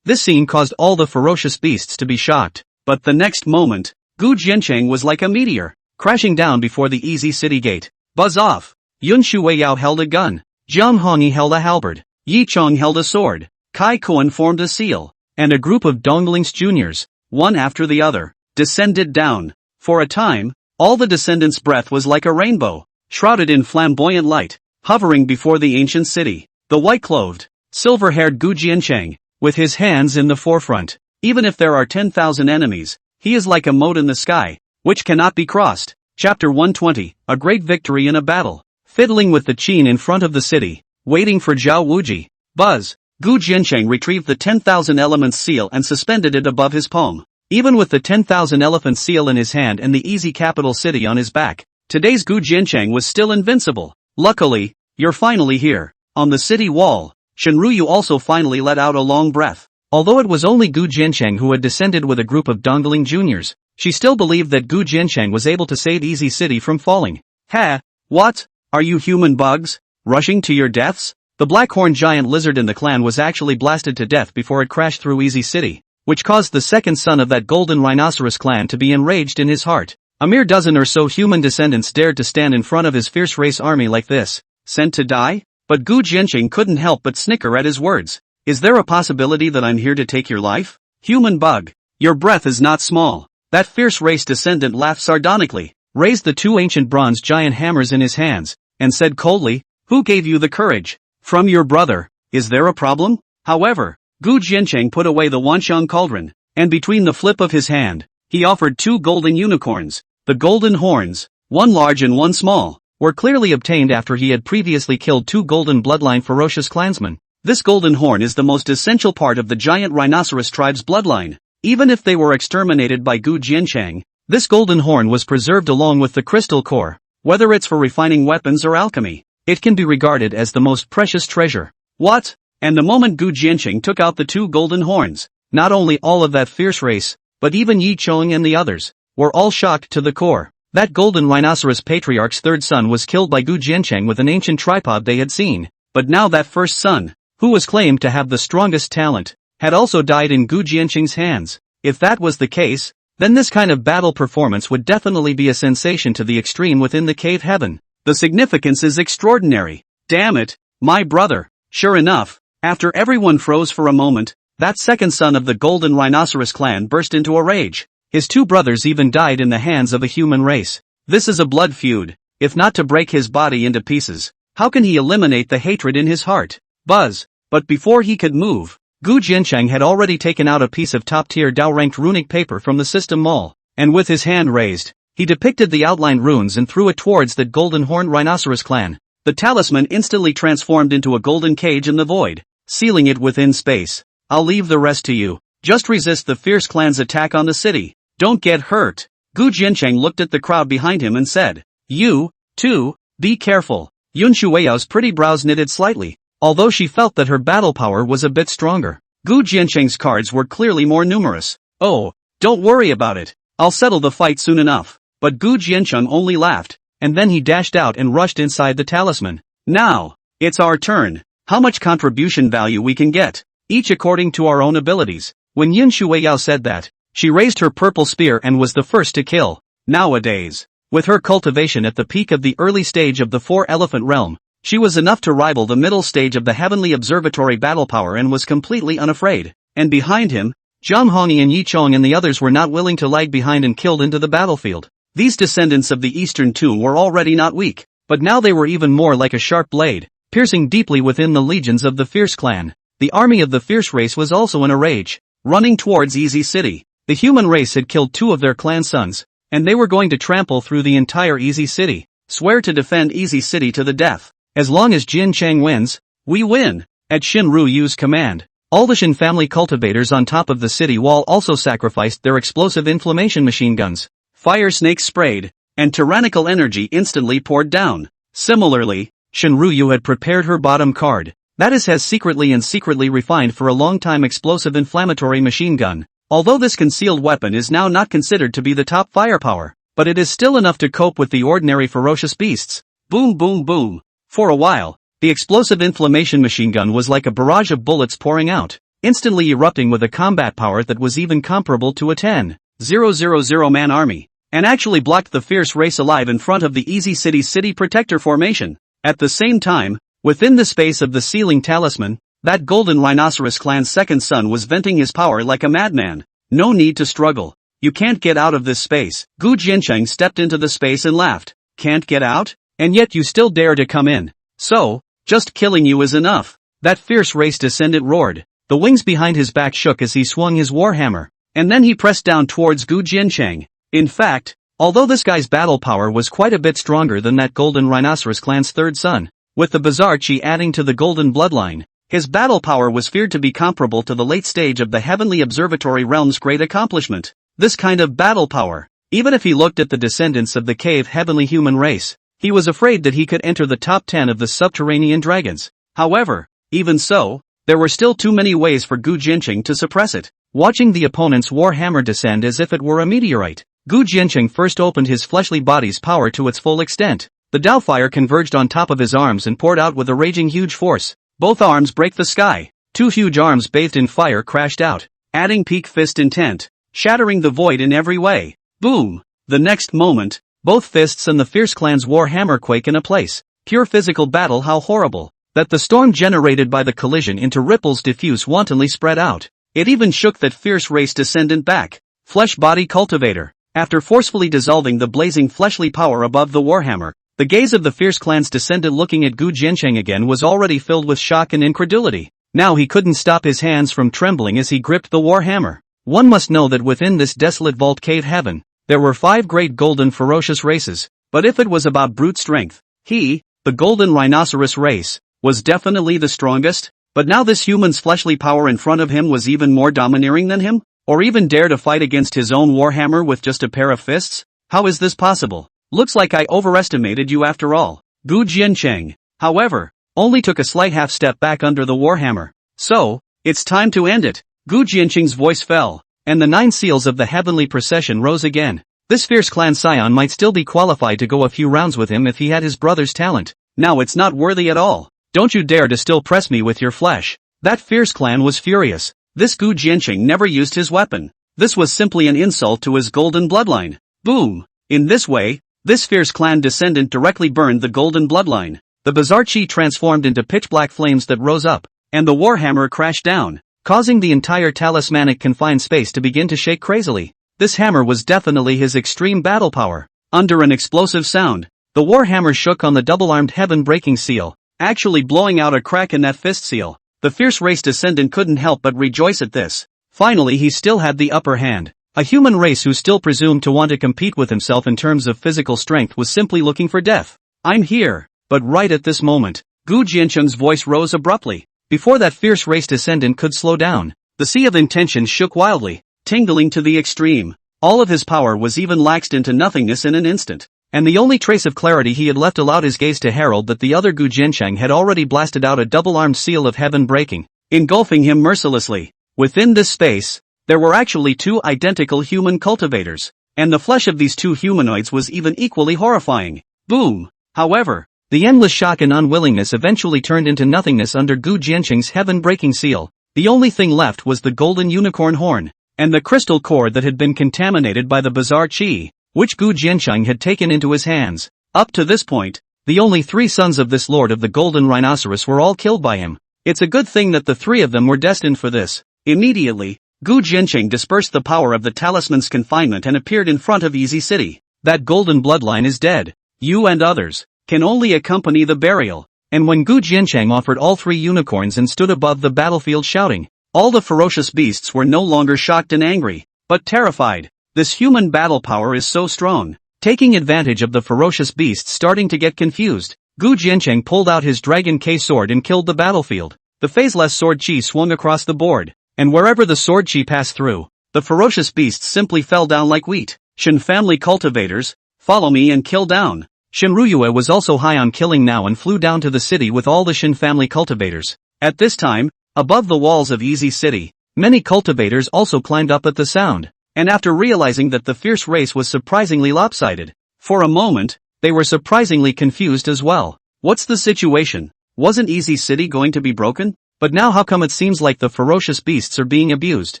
Speaker 1: This scene caused all the ferocious beasts to be shocked, but the next moment, Gu Jiancheng was like a meteor, crashing down before the Easy City gate. Buzz off! Yun Shueiyao held a gun, Jiang Hongyi held a halberd, Yi Chong held a sword, Kai Kuan formed a seal, and a group of Dongling's juniors, one after the other, descended down. For a time, all the descendants' breath was like a rainbow, shrouded in flamboyant light, hovering before the ancient city. The white-clothed, silver-haired Gu Jiancheng, with his hands in the forefront. Even if there are 10,000 enemies, he is like a mote in the sky, which cannot be crossed. Chapter 120, A Great Victory in a Battle. Fiddling with the Qin in front of the city, waiting for Zhao Wuji. Buzz. Gu Jiancheng retrieved the 10,000 elements seal and suspended it above his palm. Even with the 10,000 elephant seal in his hand and the easy capital city on his back, today's Gu Jiancheng was still invincible. Luckily, you're finally here. On the city wall, Shenruyu also finally let out a long breath. Although it was only Gu Jiancheng who had descended with a group of Dongling juniors, she still believed that Gu Jiancheng was able to save Easy City from falling. Ha! What? Are you human bugs? Rushing to your deaths? The black-horned giant lizard in the clan was actually blasted to death before it crashed through Easy City, which caused the second son of that golden rhinoceros clan to be enraged in his heart. A mere dozen or so human descendants dared to stand in front of his fierce race army like this, sent to die? But Gu Jiancheng couldn't help but snicker at his words. Is there a possibility that I'm here to take your life? Human bug, your breath is not small. That fierce race descendant laughed sardonically, raised the two ancient bronze giant hammers in his hands, and said coldly, who gave you the courage? From your brother. Is there a problem? However, Gu Jiancheng put away the Wanxiang cauldron, and between the flip of his hand, he offered two golden unicorns. The golden horns, one large and one small, were clearly obtained after he had previously killed two golden bloodline ferocious clansmen. This golden horn is the most essential part of the giant rhinoceros tribe's bloodline. Even if they were exterminated by Gu Jiancheng, this golden horn was preserved along with the crystal core. Whether it's for refining weapons or alchemy, it can be regarded as the most precious treasure. What? And the moment Gu Jiancheng took out the two golden horns, not only all of that fierce race, but even Yi Chong and the others, were all shocked to the core. That golden rhinoceros patriarch's third son was killed by Gu Jiancheng with an ancient tripod they had seen, but now that first son, who was claimed to have the strongest talent, had also died in Gu Jiancheng's hands. If that was the case, then this kind of battle performance would definitely be a sensation to the extreme within the cave heaven. The significance is extraordinary. Damn it, my brother. Sure enough, after everyone froze for a moment, that second son of the golden rhinoceros clan burst into a rage. His two brothers even died in the hands of a human race. This is a blood feud. If not to break his body into pieces, how can he eliminate the hatred in his heart? Buzz. But before he could move, Gu Jiancheng had already taken out a piece of top-tier Dao-ranked runic paper from the system mall, and with his hand raised, he depicted the outlined runes and threw it towards that golden horned rhinoceros clan. The talisman instantly transformed into a golden cage in the void, sealing it within space. I'll leave the rest to you. Just resist the fierce clan's attack on the city. Don't get hurt. Gu Jiancheng looked at the crowd behind him and said, you, too, be careful. Yun Shuiao's pretty brows knitted slightly, although she felt that her battle power was a bit stronger. Gu Jiancheng's cards were clearly more numerous. Oh, don't worry about it. I'll settle the fight soon enough. But Gu Jiancheng only laughed, and then he dashed out and rushed inside the talisman. Now, it's our turn. How much contribution value we can get, each according to our own abilities. When Yun Shuiyao said that, she raised her purple spear and was the first to kill. Nowadays, with her cultivation at the peak of the early stage of the four-elephant realm, she was enough to rival the middle stage of the heavenly observatory battle power and was completely unafraid. And behind him, Zhang Hongyi and Yi Chong and the others were not willing to lag behind and killed into the battlefield. These descendants of the Eastern Tomb were already not weak, but now they were even more like a sharp blade, piercing deeply within the legions of the fierce clan. The army of the fierce race was also in a rage, running towards Easy City. The human race had killed two of their clan sons, and they were going to trample through the entire Easy City, swear to defend Easy City to the death. As long as Jin Chang wins, we win. At Shinruyu's command, all the Shin family cultivators on top of the city wall also sacrificed their explosive inflammation machine guns. Fire snakes sprayed, and tyrannical energy instantly poured down. Similarly, Shinryu had prepared her bottom card, that is has secretly refined for a long time explosive inflammatory machine gun. Although this concealed weapon is now not considered to be the top firepower, but it is still enough to cope with the ordinary ferocious beasts. Boom boom boom. For a while, the explosive inflammation machine gun was like a barrage of bullets pouring out, instantly erupting with a combat power that was even comparable to a 10,000 man army, and actually blocked the fierce race alive in front of the Easy City's city protector formation. At the same time, within the space of the sealing talisman, that golden rhinoceros clan's second son was venting his power like a madman. No need to struggle. You can't get out of this space. Gu Jiancheng stepped into the space and laughed. Can't get out? And yet you still dare to come in. So, just killing you is enough. That fierce race descendant roared. The wings behind his back shook as he swung his warhammer, and then he pressed down towards Gu Jiancheng. In fact, although this guy's battle power was quite a bit stronger than that Golden Rhinoceros clan's third son, with the bizarre chi adding to the golden bloodline, his battle power was feared to be comparable to the late stage of the Heavenly Observatory Realm's great accomplishment. This kind of battle power, even if he looked at the descendants of the cave heavenly human race, he was afraid that he could enter the top 10 of the subterranean dragons. However, even so, there were still too many ways for Gu Jiancheng to suppress it. Watching the opponent's warhammer descend as if it were a meteorite, Gu Jiancheng first opened his fleshly body's power to its full extent. The Dao fire converged on top of his arms and poured out with a raging huge force. Both arms break the sky. Two huge arms bathed in fire crashed out, adding peak fist intent, shattering the void in every way. Boom! The next moment, both fists and the fierce clan's warhammer quake in a place. Pure physical battle. How horrible that the storm generated by the collision into ripples diffuse wantonly spread out. It even shook that fierce race descendant back. Flesh body cultivator. After forcefully dissolving the blazing fleshly power above the warhammer, the gaze of the fierce clan's descendant looking at Gu Jiancheng again was already filled with shock and incredulity. Now he couldn't stop his hands from trembling as he gripped the warhammer. One must know that within this desolate vault cave heaven, there were 5 great golden ferocious races, but if it was about brute strength, he, the golden rhinoceros race, was definitely the strongest. But now this human's fleshly power in front of him was even more domineering than him? Or even dare to fight against his own warhammer with just a pair of fists? How is this possible? Looks like I overestimated you after all. Gu Jiancheng, however, only took a slight half step back under the warhammer. So, it's time to end it. Gu Jiancheng's voice fell, and the 9 seals of the heavenly procession rose again. This fierce clan scion might still be qualified to go a few rounds with him if he had his brother's talent. Now it's not worthy at all. Don't you dare to still press me with your flesh. That fierce clan was furious. This Gu Jiancheng never used his weapon. This was simply an insult to his golden bloodline. Boom! In this way, this fierce clan descendant directly burned the golden bloodline. The bizarre chi transformed into pitch-black flames that rose up, and the warhammer crashed down, causing the entire talismanic confined space to begin to shake crazily. This hammer was definitely his extreme battle power. Under an explosive sound, the warhammer shook on the double-armed heaven-breaking seal, actually blowing out a crack in that fist seal. The fierce race descendant couldn't help but rejoice at this. Finally he still had the upper hand. A human race who still presumed to want to compete with himself in terms of physical strength was simply looking for death. I'm here. But right at this moment, Gu Jiancheng's voice rose abruptly. Before that fierce race descendant could slow down, the sea of intention shook wildly, tingling to the extreme. All of his power was even laxed into nothingness in an instant, and the only trace of clarity he had left allowed his gaze to herald that the other Gu Jiancheng had already blasted out a double-armed seal of heaven breaking, engulfing him mercilessly. Within this space, there were actually 2 identical human cultivators, and the flesh of these 2 humanoids was even equally horrifying. Boom! However, the endless shock and unwillingness eventually turned into nothingness under Gu Jiancheng's heaven-breaking seal. The only thing left was the golden unicorn horn, and the crystal cord that had been contaminated by the bizarre chi, which Gu Jiancheng had taken into his hands. Up to this point, the only 3 sons of this lord of the golden rhinoceros were all killed by him. It's a good thing that the 3 of them were destined for this. Immediately, Gu Jiancheng dispersed the power of the talisman's confinement and appeared in front of Easy City. That golden bloodline is dead. You and others can only accompany the burial. And when Gu Jiancheng offered all 3 unicorns and stood above the battlefield shouting, all the ferocious beasts were no longer shocked and angry, but terrified. This human battle power is so strong. Taking advantage of the ferocious beasts starting to get confused, Gu Jiancheng pulled out his Dragon K sword and killed the battlefield. The phaseless sword chi swung across the board, and wherever the sword chi passed through, the ferocious beasts simply fell down like wheat. Shin family cultivators, follow me and kill down. Shinryue was also high on killing now and flew down to the city with all the Shin family cultivators. At this time, above the walls of Easy City, many cultivators also climbed up at the sound, and after realizing that the fierce race was surprisingly lopsided, for a moment, they were surprisingly confused as well. What's the situation? Wasn't Easy City going to be broken? But now how come it seems like the ferocious beasts are being abused?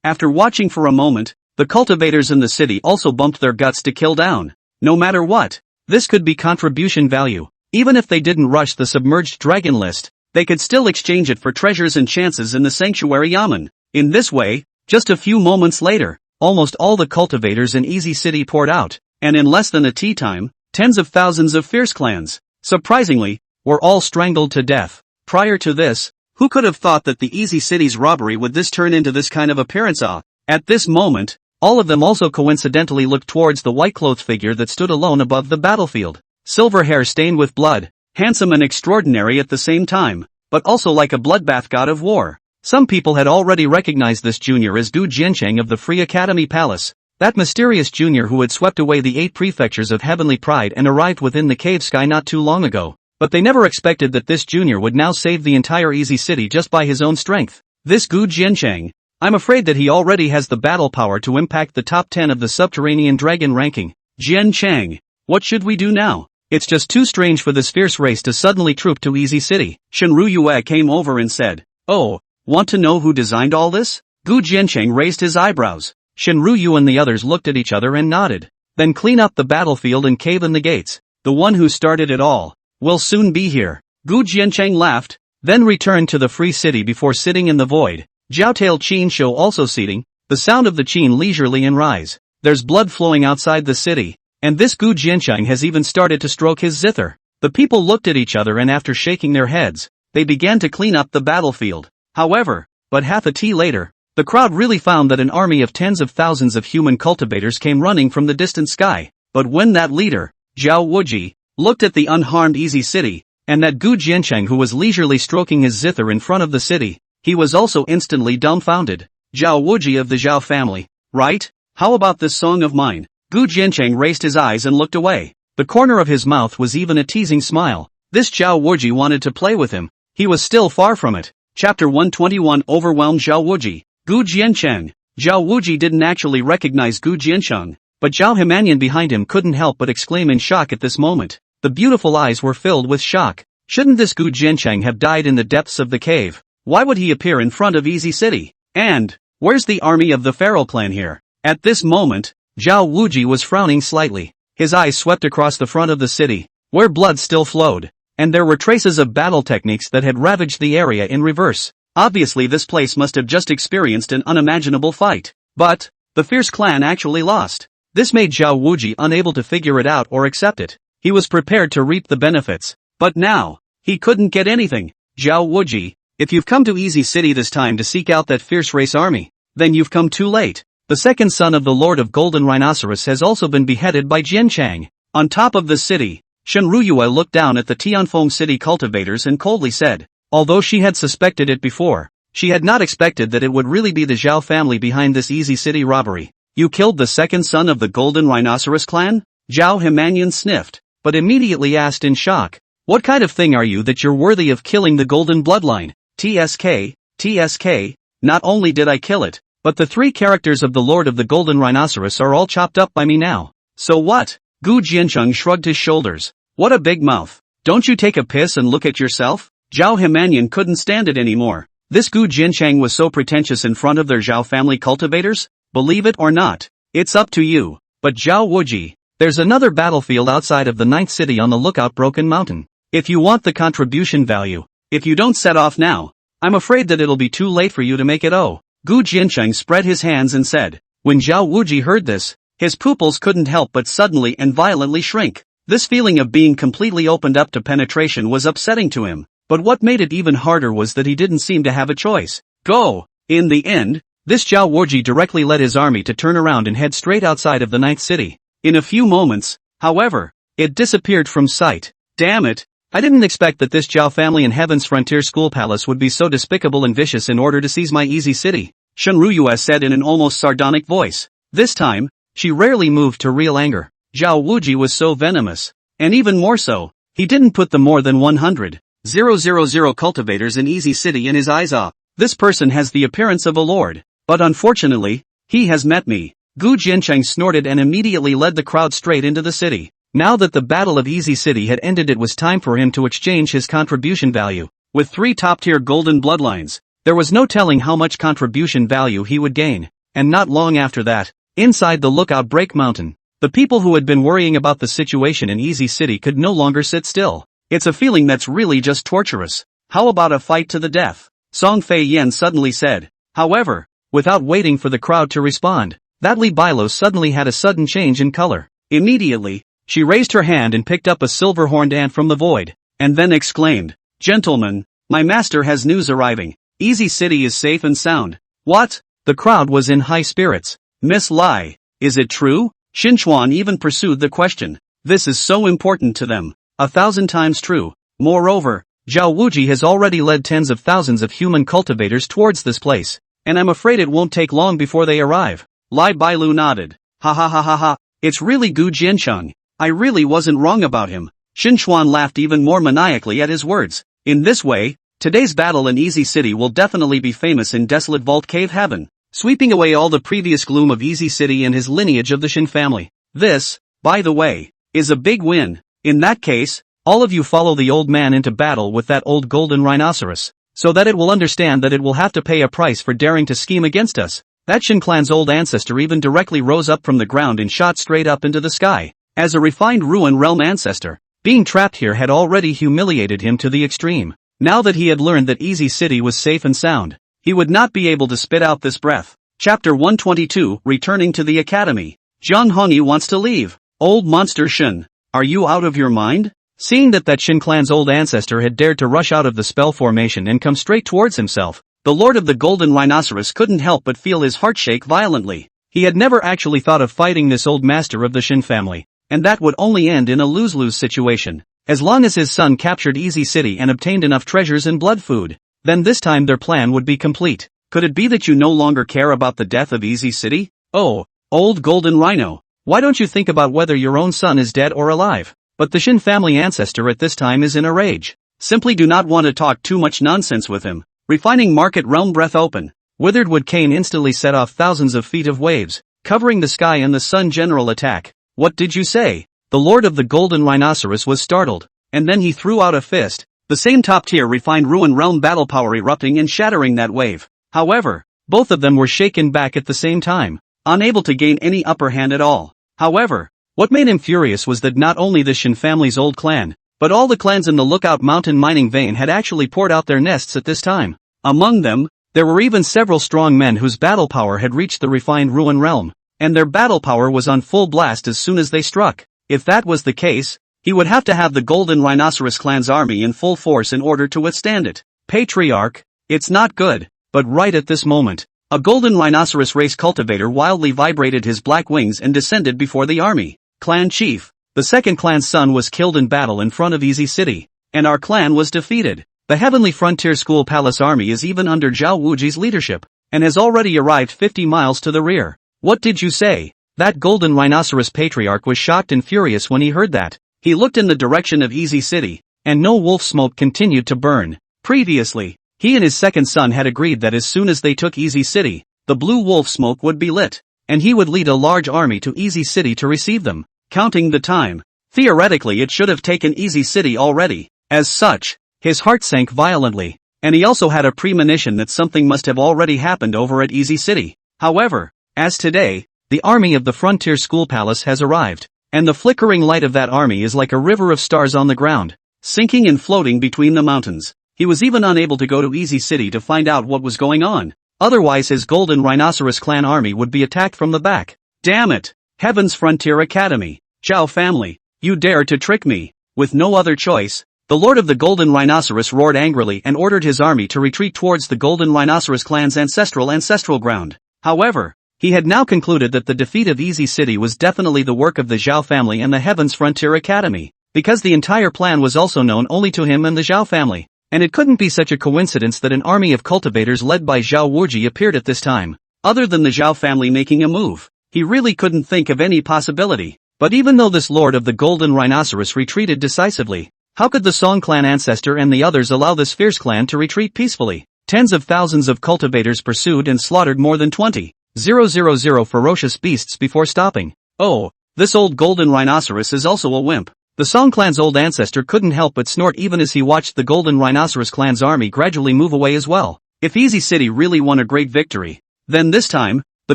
Speaker 1: After watching for a moment, the cultivators in the city also bumped their guts to kill down. No matter what, this could be contribution value. Even if they didn't rush the submerged dragon list, they could still exchange it for treasures and chances in the sanctuary yamen. In this way, just a few moments later, almost all the cultivators in Easy City poured out, and in less than a tea time, tens of thousands of fierce clans, surprisingly, were all strangled to death. Prior to this, Who could have thought that the Easy City's robbery would turn into this kind of appearance? At this moment, all of them also coincidentally looked towards the white-clothed figure that stood alone above the battlefield. Silver hair stained with blood, handsome and extraordinary at the same time, but also like a bloodbath god of war. Some people had already recognized this junior as Gu Jiancheng of the Free Academy Palace, that mysterious junior who had swept away the 8 prefectures of heavenly pride and arrived within the cave sky not too long ago. But they never expected that this junior would now save the entire Easy City just by his own strength. This Gu Jiancheng, I'm afraid that he already has the battle power to impact the top 10 of the subterranean dragon ranking. Jiancheng, what should we do now? It's just too strange for this fierce race to suddenly troop to Easy City. Shenru Yue came over and said, "Oh, want to know who designed all this?" Gu Jiancheng raised his eyebrows. Shenru Yu and the others looked at each other and nodded. Then clean up the battlefield and cave in the gates. The one who started it all will soon be here. Gu Jiancheng laughed, then returned to the free city before sitting in the void. Jiaotail Qin Shou also seating, the sound of the Qin leisurely and rise. There's blood flowing outside the city, and this Gu Jiancheng has even started to stroke his zither. The people looked at each other and after shaking their heads, they began to clean up the battlefield. However, but half a tea later, the crowd really found that an army of tens of thousands of human cultivators came running from the distant sky. But when that leader, Zhao Wuji, looked at the unharmed Easy City, and that Gu Jiancheng who was leisurely stroking his zither in front of the city, he was also instantly dumbfounded. Zhao Wuji of the Zhao family, right? How about this song of mine? Gu Jiancheng raised his eyes and looked away. The corner of his mouth was even a teasing smile. This Zhao Wuji wanted to play with him. He was still far from it. Chapter 121 Overwhelmed Zhao Wuji. Gu Jiancheng. Zhao Wuji didn't actually recognize Gu Jiancheng, but Zhao Himanyan behind him couldn't help but exclaim in shock at this moment. The beautiful eyes were filled with shock. Shouldn't this Gu Jiancheng have died in the depths of the cave? Why would he appear in front of Easy City? And, where's the army of the Feral clan here? At this moment, Zhao Wuji was frowning slightly. His eyes swept across the front of the city, where blood still flowed, and there were traces of battle techniques that had ravaged the area in reverse. Obviously this place must have just experienced an unimaginable fight. But, the fierce clan actually lost. This made Zhao Wuji unable to figure it out or accept it. He was prepared to reap the benefits, but now, he couldn't get anything. Zhao Wuji, if you've come to Easy City this time to seek out that fierce race army, then you've come too late. The second son of the Lord of Golden Rhinoceros has also been beheaded by Jiancheng. On top of the city, Shenru Yue looked down at the Tianfeng city cultivators and coldly said, although she had suspected it before, she had not expected that it would really be the Zhao family behind this Easy City robbery. You killed the second son of the Golden Rhinoceros clan? Zhao Himanyan sniffed, but immediately asked in shock, what kind of thing are you that you're worthy of killing the Golden Bloodline? TSK, not only did I kill it, but the 3 characters of the Lord of the Golden Rhinoceros are all chopped up by me now. So what? Gu Jiancheng shrugged his shoulders. What a big mouth. Don't you take a piss and look at yourself? Zhao Himanyan couldn't stand it anymore. This Gu Jiancheng was so pretentious in front of their Zhao family cultivators? Believe it or not, it's up to you. But Zhao Wuji, there's another battlefield outside of the 9th city on the lookout Broken Mountain. If you want the contribution value, if you don't set off now, I'm afraid that it'll be too late for you to make it. Oh. Gu Jiancheng spread his hands and said. When Zhao Wuji heard this, his pupils couldn't help but suddenly and violently shrink. This feeling of being completely opened up to penetration was upsetting to him, but what made it even harder was that he didn't seem to have a choice. Go! In the end, this Zhao Wuji directly led his army to turn around and head straight outside of the 9th city. In a few moments, however, it disappeared from sight. Damn it! I didn't expect that this Zhao family in Heaven's Frontier School Palace would be so despicable and vicious in order to seize my Easy City, Shenru Yue said in an almost sardonic voice. This time, she rarely moved to real anger. Zhao Wuji was so venomous, and even more so, he didn't put the more than 100,000 cultivators in Easy City in his eyes. This person has the appearance of a lord, but unfortunately, he has met me. Gu Jiancheng snorted and immediately led the crowd straight into the city. Now that the Battle of Easy City had ended, it was time for him to exchange his contribution value. With 3 top-tier golden bloodlines, there was no telling how much contribution value he would gain. And not long after that, inside the lookout Break Mountain, the people who had been worrying about the situation in Easy City could no longer sit still. It's a feeling that's really just torturous. How about a fight to the death? Song Fei Yen suddenly said. However, without waiting for the crowd to respond, that Li Bilo suddenly had a sudden change in color. Immediately, she raised her hand and picked up a silver-horned ant from the void, and then exclaimed, Gentlemen, My master has news arriving. Easy City is safe and sound. What? The crowd was in high spirits. Miss Lai, is it true? Xinchuan even pursued the question. This is so important to them. 1,000 times true. Moreover, Zhao Wuji has already led tens of thousands of human cultivators towards this place, and I'm afraid it won't take long before they arrive. Lai Bailu nodded. Ha ha ha ha ha, it's really Gu Jiancheng. I really wasn't wrong about him. Xinchuan laughed even more maniacally at his words. In this way, today's battle in Easy City will definitely be famous in Desolate Vault Cave Heaven, sweeping away all the previous gloom of Easy City and his lineage of the Xin family. This, by the way, is a big win. In that case, all of you follow the old man into battle with that old golden rhinoceros, so that it will understand that it will have to pay a price for daring to scheme against us. That Xin clan's old ancestor even directly rose up from the ground and shot straight up into the sky. As a refined Ruin Realm ancestor, being trapped here had already humiliated him to the extreme. Now that he had learned that Easy City was safe and sound, he would not be able to spit out this breath. Chapter 122, Returning to the Academy. Zhang Hongyi wants to leave. Old monster Shen, are you out of your mind? Seeing that Xin clan's old ancestor had dared to rush out of the spell formation and come straight towards himself, the Lord of the Golden Rhinoceros couldn't help but feel his heart shake violently. He had never actually thought of fighting this old master of the Xin family, and that would only end in a lose-lose situation. As long as his son captured Easy City and obtained enough treasures and blood food, then this time their plan would be complete. Could it be that you no longer care about the death of Easy City? Oh, old Golden Rhino, why don't you think about whether your own son is dead or alive? But the Xin family ancestor at this time is in a rage. Simply do not want to talk too much nonsense with him. Refining Market Realm breath open. Withered Wood Cane instantly set off thousands of feet of waves, covering the sky and the sun general attack. What did you say? The Lord of the Golden Rhinoceros was startled, and then he threw out a fist, the same top-tier refined Ruin Realm battle power erupting and shattering that wave. However, both of them were shaken back at the same time, unable to gain any upper hand at all. However, what made him furious was that not only the Xin family's old clan, but all the clans in the Lookout Mountain mining vein had actually poured out their nests at this time. Among them, there were even several strong men whose battle power had reached the refined Ruin Realm, and their battle power was on full blast as soon as they struck. If that was the case, he would have to have the Golden Rhinoceros clan's army in full force in order to withstand it. Patriarch, it's not good, but right at this moment, a Golden Rhinoceros race cultivator wildly vibrated his black wings and descended before the army. Clan Chief, the second clan's son was killed in battle in front of Easy City, and our clan was defeated. The Heavenly Frontier School Palace army is even under Zhao Wuji's leadership, and has already arrived 50 miles to the rear. What did you say? That Golden Rhinoceros patriarch was shocked and furious when he heard that. He looked in the direction of Easy City, and no wolf smoke continued to burn. Previously, he and his second son had agreed that as soon as they took Easy City, the blue wolf smoke would be lit, and he would lead a large army to Easy City to receive them. Counting the time, theoretically it should have taken Easy City already. As such, his heart sank violently, and he also had a premonition that something must have already happened over at Easy City. However, as today, the army of the Frontier School Palace has arrived, and the flickering light of that army is like a river of stars on the ground, sinking and floating between the mountains. He was even unable to go to Easy City to find out what was going on. Otherwise his Golden Rhinoceros clan army would be attacked from the back. Damn it! Heaven's Frontier Academy. Zhao family, you dare to trick me. With no other choice, the Lord of the Golden Rhinoceros roared angrily and ordered his army to retreat towards the Golden Rhinoceros clan's ancestral ground. However, he had now concluded that the defeat of Easy City was definitely the work of the Zhao family and the Heaven's Frontier Academy, because the entire plan was also known only to him and the Zhao family, and it couldn't be such a coincidence that an army of cultivators led by Zhao Wuji appeared at this time. Other than the Zhao family making a move, he really couldn't think of any possibility. But even though this Lord of the Golden Rhinoceros retreated decisively, how could the Song clan ancestor and the others allow this fierce clan to retreat peacefully? Tens of thousands of cultivators pursued and slaughtered more than 20,000 ferocious beasts before stopping. Oh, this old Golden Rhinoceros is also a wimp. The Song clan's old ancestor couldn't help but snort even as he watched the Golden Rhinoceros clan's army gradually move away as well. If Easy City really won a great victory, then this time, the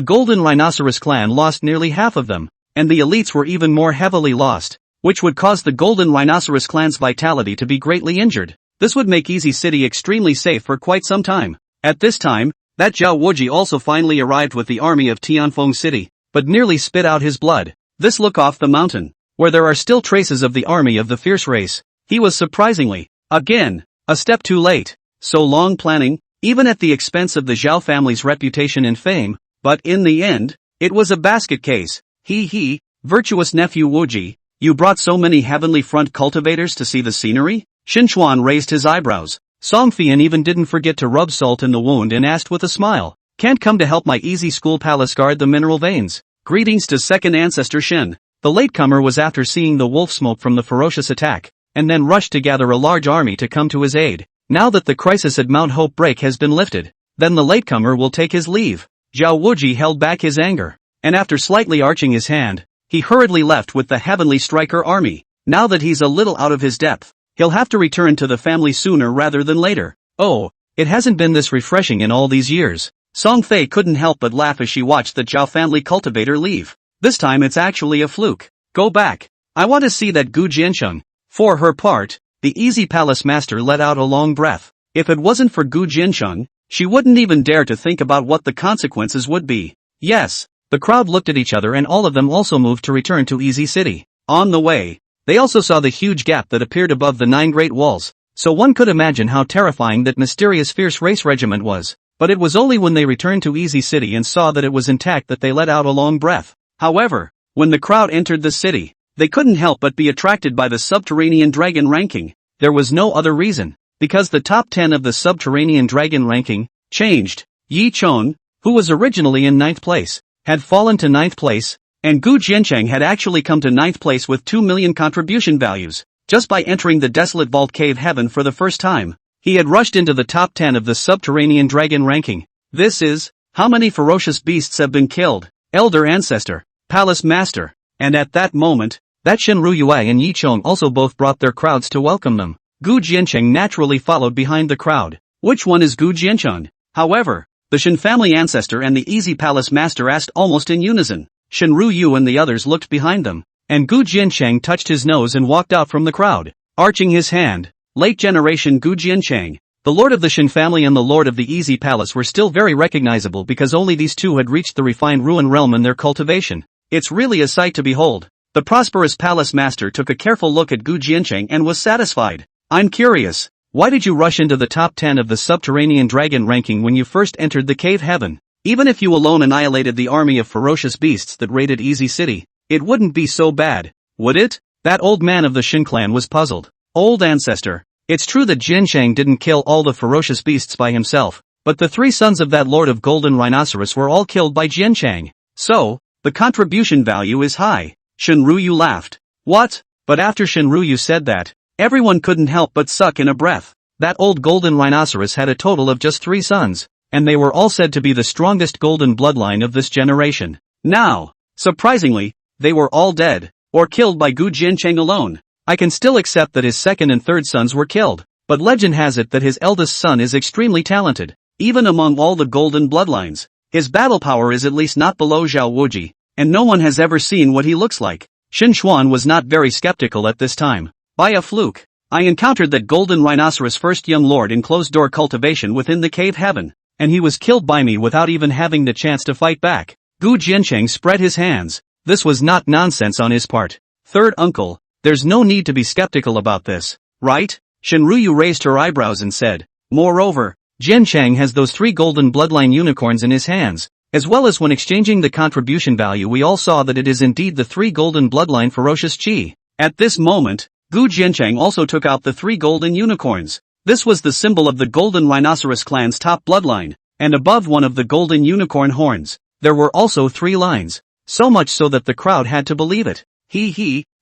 Speaker 1: Golden Rhinoceros clan lost nearly half of them, and the elites were even more heavily lost, which would cause the Golden Rhinoceros clan's vitality to be greatly injured. This would make Easy City extremely safe for quite some time. At this time, that Zhao Wuji also finally arrived with the army of Tianfeng City, but nearly spit out his blood. This look off the mountain, where there are still traces of the army of the fierce race, he was surprisingly, again, a step too late. so long planning, even at the expense of the Zhao family's reputation and fame, but in the end, it was a basket case. He, virtuous nephew Wuji, you brought so many heavenly front cultivators to see the scenery? Xinchuan raised his eyebrows. Songfian even didn't forget to rub salt in the wound and asked with a smile, can't come to help my easy school palace guard the mineral veins. Greetings to second ancestor Shin. The latecomer was after seeing the wolf smoke from the ferocious attack, and then rushed to gather a large army to come to his aid. Now that the crisis at Mount Hope Break has been lifted, then the latecomer will take his leave. Zhao Wuji held back his anger, and after slightly arching his hand, he hurriedly left with the heavenly striker army. Now that he's a little out of his depth, he'll have to return to the family sooner rather than later. Oh, it hasn't been this refreshing in all these years. Song Fei couldn't help but laugh as she watched the Zhao family cultivator leave. This time it's actually a fluke. Go back. I want to see that Gu Jiancheng. For her part, the easy palace master let out a long breath. If it wasn't for Gu Jiancheng, she wouldn't even dare to think about what the consequences would be. Yes, the crowd looked at each other and all of them also moved to return to Easy City. On the way, they also saw the huge gap that appeared above the 9 Great Walls, so one could imagine how terrifying that mysterious fierce race regiment was. But it was only when they returned to Easy City and saw that it was intact that they let out a long breath. However, when the crowd entered the city, they couldn't help but be attracted by the subterranean dragon ranking. There was no other reason, because the top 10 of the subterranean dragon ranking changed. Yi Chon, who was originally in 9th place, had fallen to 9th place, and Gu Jiancheng had actually come to 9th place with 2 million contribution values, just by entering the desolate vault cave heaven for the first time. He had rushed into the top 10 of the subterranean dragon ranking. This is, how many ferocious beasts have been killed? Elder Ancestor, Palace Master, and at that moment, that Shen Ruyue and Yi Chong also both brought their crowds to welcome them. Gu Jiancheng naturally followed behind the crowd. Which one is Gu Jiancheng? However, the Shen family ancestor and the easy palace master asked almost in unison. Shen Ruyu and the others looked behind them, and Gu Jiancheng touched his nose and walked out from the crowd, arching his hand. Late generation Gu Jiancheng, the lord of the Shen family and the lord of the Easy Palace were still very recognizable because only these two had reached the refined ruin realm in their cultivation. It's really a sight to behold. The prosperous palace master took a careful look at Gu Jiancheng and was satisfied. I'm curious, why did you rush into the top 10 of the subterranean dragon ranking when you first entered the cave heaven? Even if you alone annihilated the army of ferocious beasts that raided Easy City, it wouldn't be so bad, would it? That old man of the Shen clan was puzzled. Old ancestor. It's true that Jiancheng didn't kill all the ferocious beasts by himself, but the 3 sons of that lord of golden rhinoceros were all killed by Jiancheng. So, the contribution value is high. Shen Ruyu laughed. What? But after Shen Ruyu said that, everyone couldn't help but suck in a breath. That old golden rhinoceros had a total of just 3 sons, and they were all said to be the strongest golden bloodline of this generation. Now, surprisingly, they were all dead, or killed by Gu Jiancheng alone. I can still accept that his second and third sons were killed, but legend has it that his eldest son is extremely talented. Even among all the golden bloodlines, his battle power is at least not below Zhao Wuji, and no one has ever seen what he looks like. Xin Xuan was not very skeptical at this time. By a fluke, I encountered that golden rhinoceros first young lord in closed-door cultivation within the cave heaven, and he was killed by me without even having the chance to fight back. Gu Jiancheng spread his hands. This was not nonsense on his part. Third uncle, there's no need to be skeptical about this, right? Shenruyu raised her eyebrows and said. Moreover, Jiancheng has those 3 golden bloodline unicorns in his hands, as well as when exchanging the contribution value we all saw that it is indeed the 3 golden bloodline ferocious chi. At this moment, Gu Jiancheng also took out the 3 golden unicorns. This was the symbol of the golden rhinoceros clan's top bloodline, and above one of the golden unicorn horns, there were also 3 lines, so much so that the crowd had to believe it.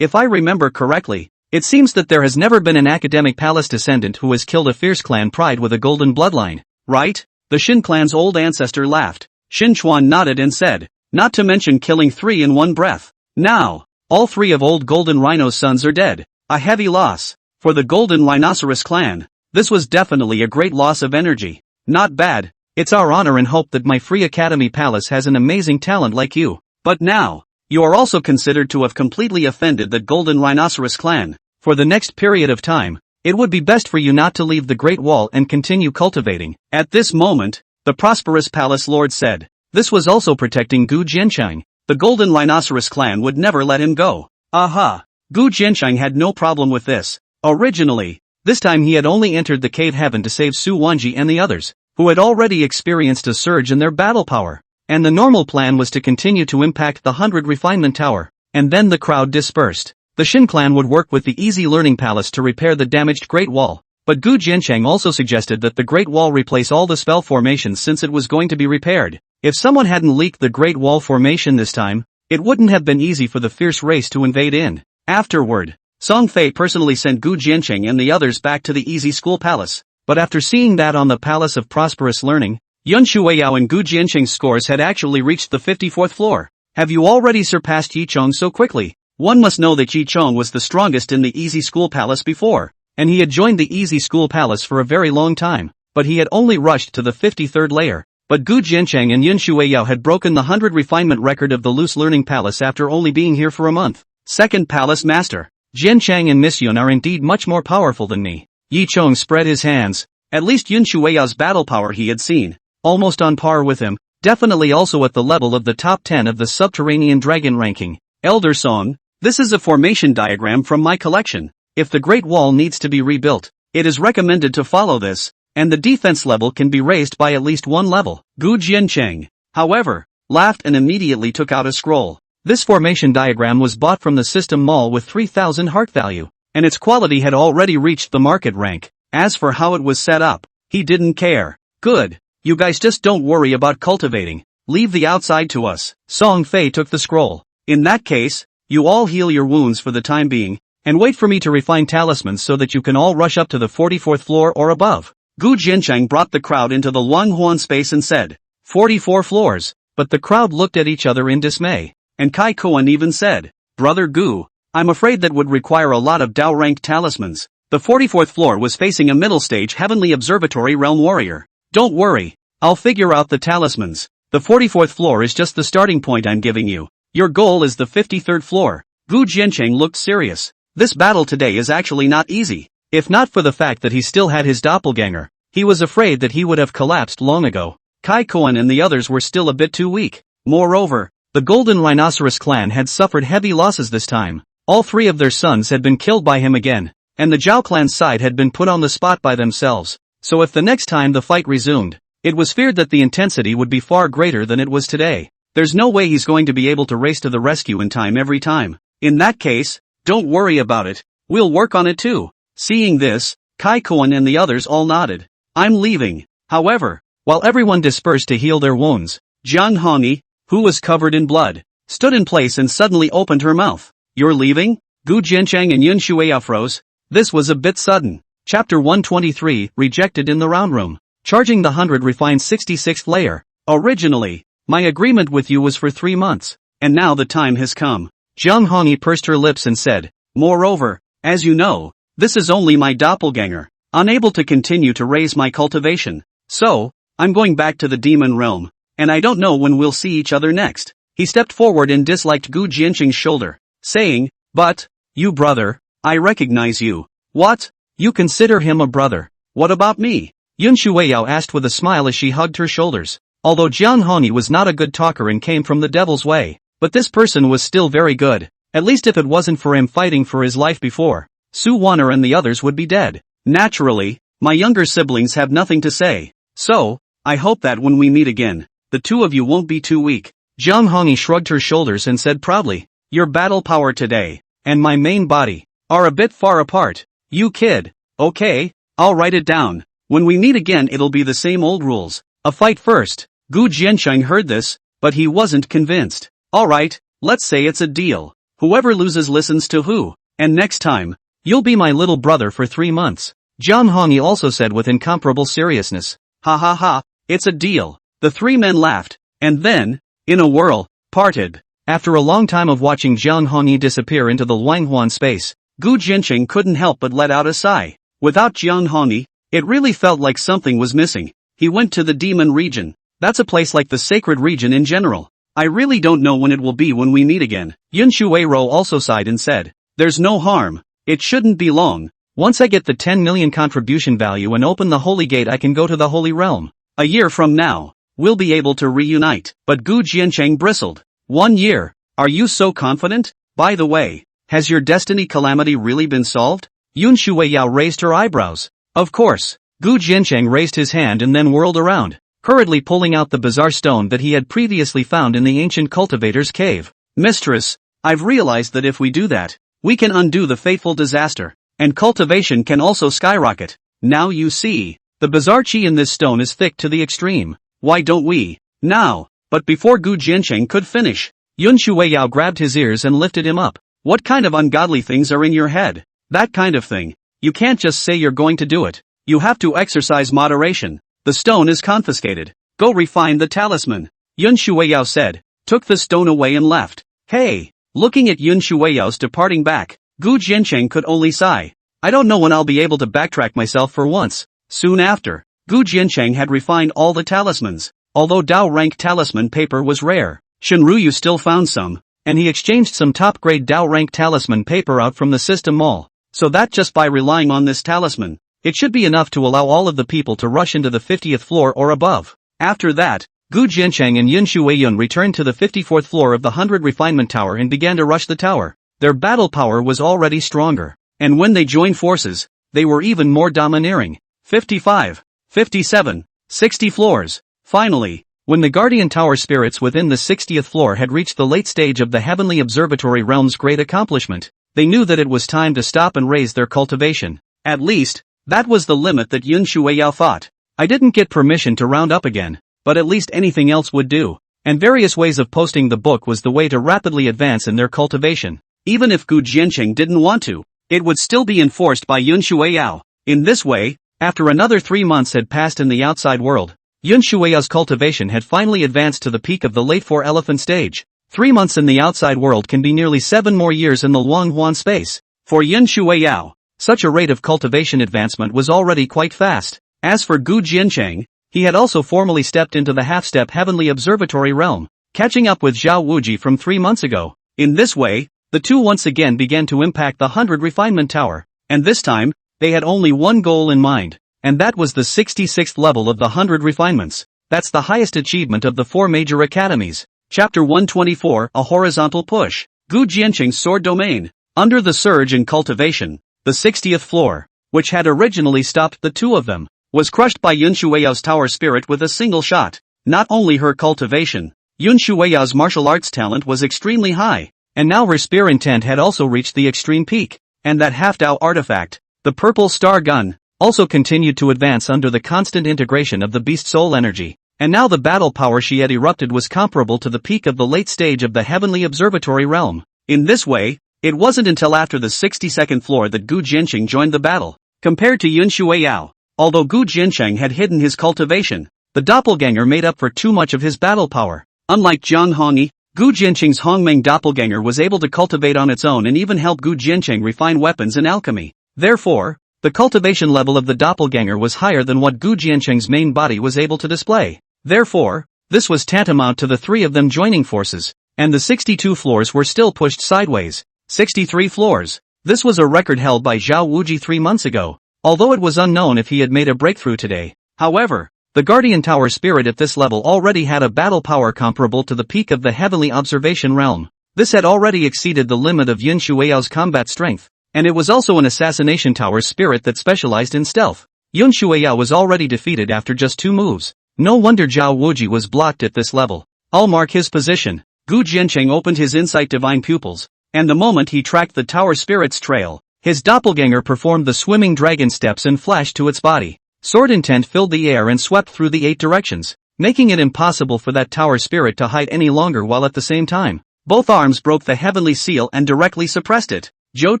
Speaker 1: If I remember correctly, it seems that there has never been an academic palace descendant who has killed a fierce clan pride with a golden bloodline, right? The Shin clan's old ancestor laughed. Xin Chuan nodded and said, not to mention killing 3 in one breath. Now, all 3 of old Golden Rhino's sons are dead. A heavy loss. For the Golden Rhinoceros clan, this was definitely a great loss of energy. Not bad. It's our honor and hope that my free academy palace has an amazing talent like you. But now, you are also considered to have completely offended the Golden Rhinoceros clan. For the next period of time, it would be best for you not to leave the Great Wall and continue cultivating. At this moment, the prosperous palace lord said. This was also protecting Gu Jiancheng. The Golden Rhinoceros clan would never let him go. Aha! Gu Jiancheng had no problem with this. Originally, This time he had only entered the cave heaven to save Su Wanji and the others, who had already experienced a surge in their battle power. And the normal plan was to continue to impact the 100 refinement tower, and then the crowd dispersed. The Shin clan would work with the Easy Learning Palace to repair the damaged Great Wall, but Gu Jiancheng also suggested that the Great Wall replace all the spell formations since it was going to be repaired. If someone hadn't leaked the Great Wall formation this time, it wouldn't have been easy for the fierce race to invade in. Afterward, Song Fei personally sent Gu Jiancheng and the others back to the Easy School Palace, but after seeing that on the Palace of Prosperous Learning, Yun Shuiyao and Gu Jiancheng's scores had actually reached the 54th floor. Have you already surpassed Yi Chong so quickly? One must know that Yi Chong was the strongest in the Easy School Palace before, and he had joined the Easy School Palace for a very long time, but he had only rushed to the 53rd layer. But Gu Jiancheng and Yun Shuiyao had broken the 100 refinement record of the Loose Learning Palace after only being here for a month. Second Palace Master. Jiancheng and Miss Yun are indeed much more powerful than me. Yi Chong spread his hands. At least Yun Shuiyao's battle power he had seen. Almost on par with him, definitely also at the level of the top 10 of the Subterranean Dragon ranking. Elder Song, this is a formation diagram from my collection. If the Great Wall needs to be rebuilt, it is recommended to follow this, and the defense level can be raised by at least one level. Gu Jiancheng, however, laughed and immediately took out a scroll. This formation diagram was bought from the System Mall with 3,000 heart value, and its quality had already reached the market rank. As for how it was set up, he didn't care. Good. You guys just don't worry about cultivating. Leave the outside to us. Song Fei took the scroll. In that case, you all heal your wounds for the time being, and wait for me to refine talismans so that you can all rush up to the 44th floor or above. Gu Jiancheng brought the crowd into the Luanghuan space and said, 44 floors, but the crowd looked at each other in dismay. And Kai Koan even said, Brother Gu, I'm afraid that would require a lot of Dao-ranked talismans. The 44th floor was facing a middle stage Heavenly Observatory Realm Warrior. Don't worry, I'll figure out the talismans. The 44th floor is just the starting point I'm giving you. Your goal is the 53rd floor. Gu Jiancheng looked serious. This battle today is actually not easy. If not for the fact that he still had his doppelganger, he was afraid that he would have collapsed long ago. Kai Koan and the others were still a bit too weak. Moreover, the Golden Rhinoceros clan had suffered heavy losses this time. All three of their sons had been killed by him again, and the Zhao clan's side had been put on the spot by themselves. So if the next time the fight resumed, it was feared that the intensity would be far greater than it was today. There's no way he's going to be able to race to the rescue in time every time. In that case, don't worry about it. We'll work on it too. Seeing this, Kai Koan and the others all nodded. I'm leaving. However, while everyone dispersed to heal their wounds, Jiang Hongyi, who was covered in blood, stood in place and suddenly opened her mouth. You're leaving? Gu Jiancheng and Yun Shuiyao froze. This was a bit sudden. Chapter 123, Rejected in the Round Room. Charging the 100 refined 66th layer. Originally, my agreement with you was for 3 months, and now the time has come. Jiang Hongyi pursed her lips and said, Moreover, as you know, this is only my doppelganger, unable to continue to raise my cultivation. So, I'm going back to the demon realm, and I don't know when we'll see each other next. He stepped forward and disliked Gu Jiancheng's shoulder, saying, But, you brother, I recognize you. What? You consider him a brother? What about me? Yun Shuiyao asked with a smile as she hugged her shoulders. Although Jiang Hongyi was not a good talker and came from the devil's way, but this person was still very good. At least if it wasn't for him fighting for his life before, Su Wan'er and the others would be dead. Naturally, my younger siblings have nothing to say. So, I hope that when we meet again, the two of you won't be too weak. Jiang Hongyi shrugged her shoulders and said proudly, Your battle power today, and my main body, are a bit far apart. You kid. Okay, I'll write it down. When we meet again it'll be the same old rules. A fight first. Gu Jiancheng heard this, but he wasn't convinced. Alright, let's say it's a deal. Whoever loses listens to who, and next time, you'll be my little brother for 3 months. Jiang Hongyi also said with incomparable seriousness. Ha ha ha, it's a deal. The three men laughed, and then, in a whirl, parted. After a long time of watching Jiang Hongyi disappear into the Luanghuan space, Gu Jiancheng couldn't help but let out a sigh. Without Jiang Hongyi, it really felt like something was missing. He went to the demon region. That's a place like the sacred region in general. I really don't know when it will be when we meet again. Yun Shuiyao also sighed and said, There's no harm. It shouldn't be long. Once I get the 10 million contribution value and open the holy gate I can go to the holy realm. A year from now, we'll be able to reunite. But Gu Jiancheng bristled. 1 year? Are you so confident? By the way, has your destiny calamity really been solved? Yun Shuiyao raised her eyebrows. Of course. Gu Jiancheng raised his hand and then whirled around, hurriedly pulling out the bizarre stone that he had previously found in the ancient cultivator's cave. Mistress, I've realized that if we do that, we can undo the fateful disaster, and cultivation can also skyrocket. Now you see, the bizarre chi in this stone is thick to the extreme. Why don't we? Now. But before Gu Jiancheng could finish, Yun Shuiyao grabbed his ears and lifted him up. What kind of ungodly things are in your head? That kind of thing. You can't just say you're going to do it. You have to exercise moderation. The stone is confiscated. Go refine the talisman. Yun Shuiyao said, took the stone away and left. Hey! Looking at Yun Shuiyao's departing back, Gu Jiancheng could only sigh. I don't know when I'll be able to backtrack myself for once. Soon after, Gu Jiancheng had refined all the talismans. Although Dao rank talisman paper was rare, Shenruyu still found some, and he exchanged some top-grade Dao rank talisman paper out from the system mall, so that just by relying on this talisman, it should be enough to allow all of the people to rush into the 50th floor or above. After that, Gu Jiancheng and Yun Shuiyun returned to the 54th floor of the 100 Refinement Tower and began to rush the tower. Their battle power was already stronger, and when they joined forces, they were even more domineering. 55, 57, 60 floors. Finally, when the Guardian Tower spirits within the 60th floor had reached the late stage of the Heavenly Observatory Realm's great accomplishment, they knew that it was time to stop and raise their cultivation. At least, that was the limit that Yun Shuiyao thought. I didn't get permission to round up again, but at least anything else would do, and various ways of posting the book was the way to rapidly advance in their cultivation. Even if Gu Jiancheng didn't want to, it would still be enforced by Yun Shuiyao. In this way, after another 3 months had passed in the outside world, Yun Shuiyao's cultivation had finally advanced to the peak of the late 4-elephant stage. 3 months in the outside world can be nearly 7 more years in the Luanghuan space. For Yun Shuiyao, such a rate of cultivation advancement was already quite fast. As for Gu Jiancheng, he had also formally stepped into the half-step Heavenly Observatory realm, catching up with Zhao Wuji from 3 months ago. In this way, the two once again began to impact the 100 Refinement Tower, and this time, they had only one goal in mind. And that was the 66th level of the 100 refinements. That's the highest achievement of the 4 major academies. Chapter 124, A Horizontal Push. Gu Jiancheng's sword domain. Under the surge in cultivation, the 60th floor, which had originally stopped the two of them, was crushed by Yun Shuiyao's tower spirit with a single shot. Not only her cultivation, Yun Shuiyao's martial arts talent was extremely high, and now her spear intent had also reached the extreme peak, and that half-Dao artifact, the purple star gun, also continued to advance under the constant integration of the beast soul energy, and now the battle power she had erupted was comparable to the peak of the late stage of the Heavenly Observatory realm. In this way, it wasn't until after the 62nd floor that Gu Jiancheng joined the battle. Compared to Yun Shuiyao, although Gu Jiancheng had hidden his cultivation, the doppelganger made up for too much of his battle power. Unlike Jiang Hongyi, Gu Jiancheng's Hongmeng doppelganger was able to cultivate on its own and even help Gu Jiancheng refine weapons and alchemy. Therefore, the cultivation level of the doppelganger was higher than what Gu Jiancheng's main body was able to display. Therefore, this was tantamount to the 3 of them joining forces, and the 62 floors were still pushed sideways. 63 floors. This was a record held by Zhao Wuji 3 months ago, although it was unknown if he had made a breakthrough today. However, the Guardian Tower spirit at this level already had a battle power comparable to the peak of the Heavenly Observation realm. This had already exceeded the limit of Yun Shuiyao's combat strength. And it was also an assassination tower spirit that specialized in stealth. Yun Shuiyao was already defeated after just 2 moves. No wonder Zhao Wuji was blocked at this level. I'll mark his position. Gu Jiancheng opened his insight divine pupils, and the moment he tracked the tower spirit's trail, his doppelganger performed the swimming dragon steps and flashed to its body. Sword intent filled the air and swept through the 8 directions, making it impossible for that tower spirit to hide any longer while at the same time. Both arms broke the heavenly seal and directly suppressed it. Zhou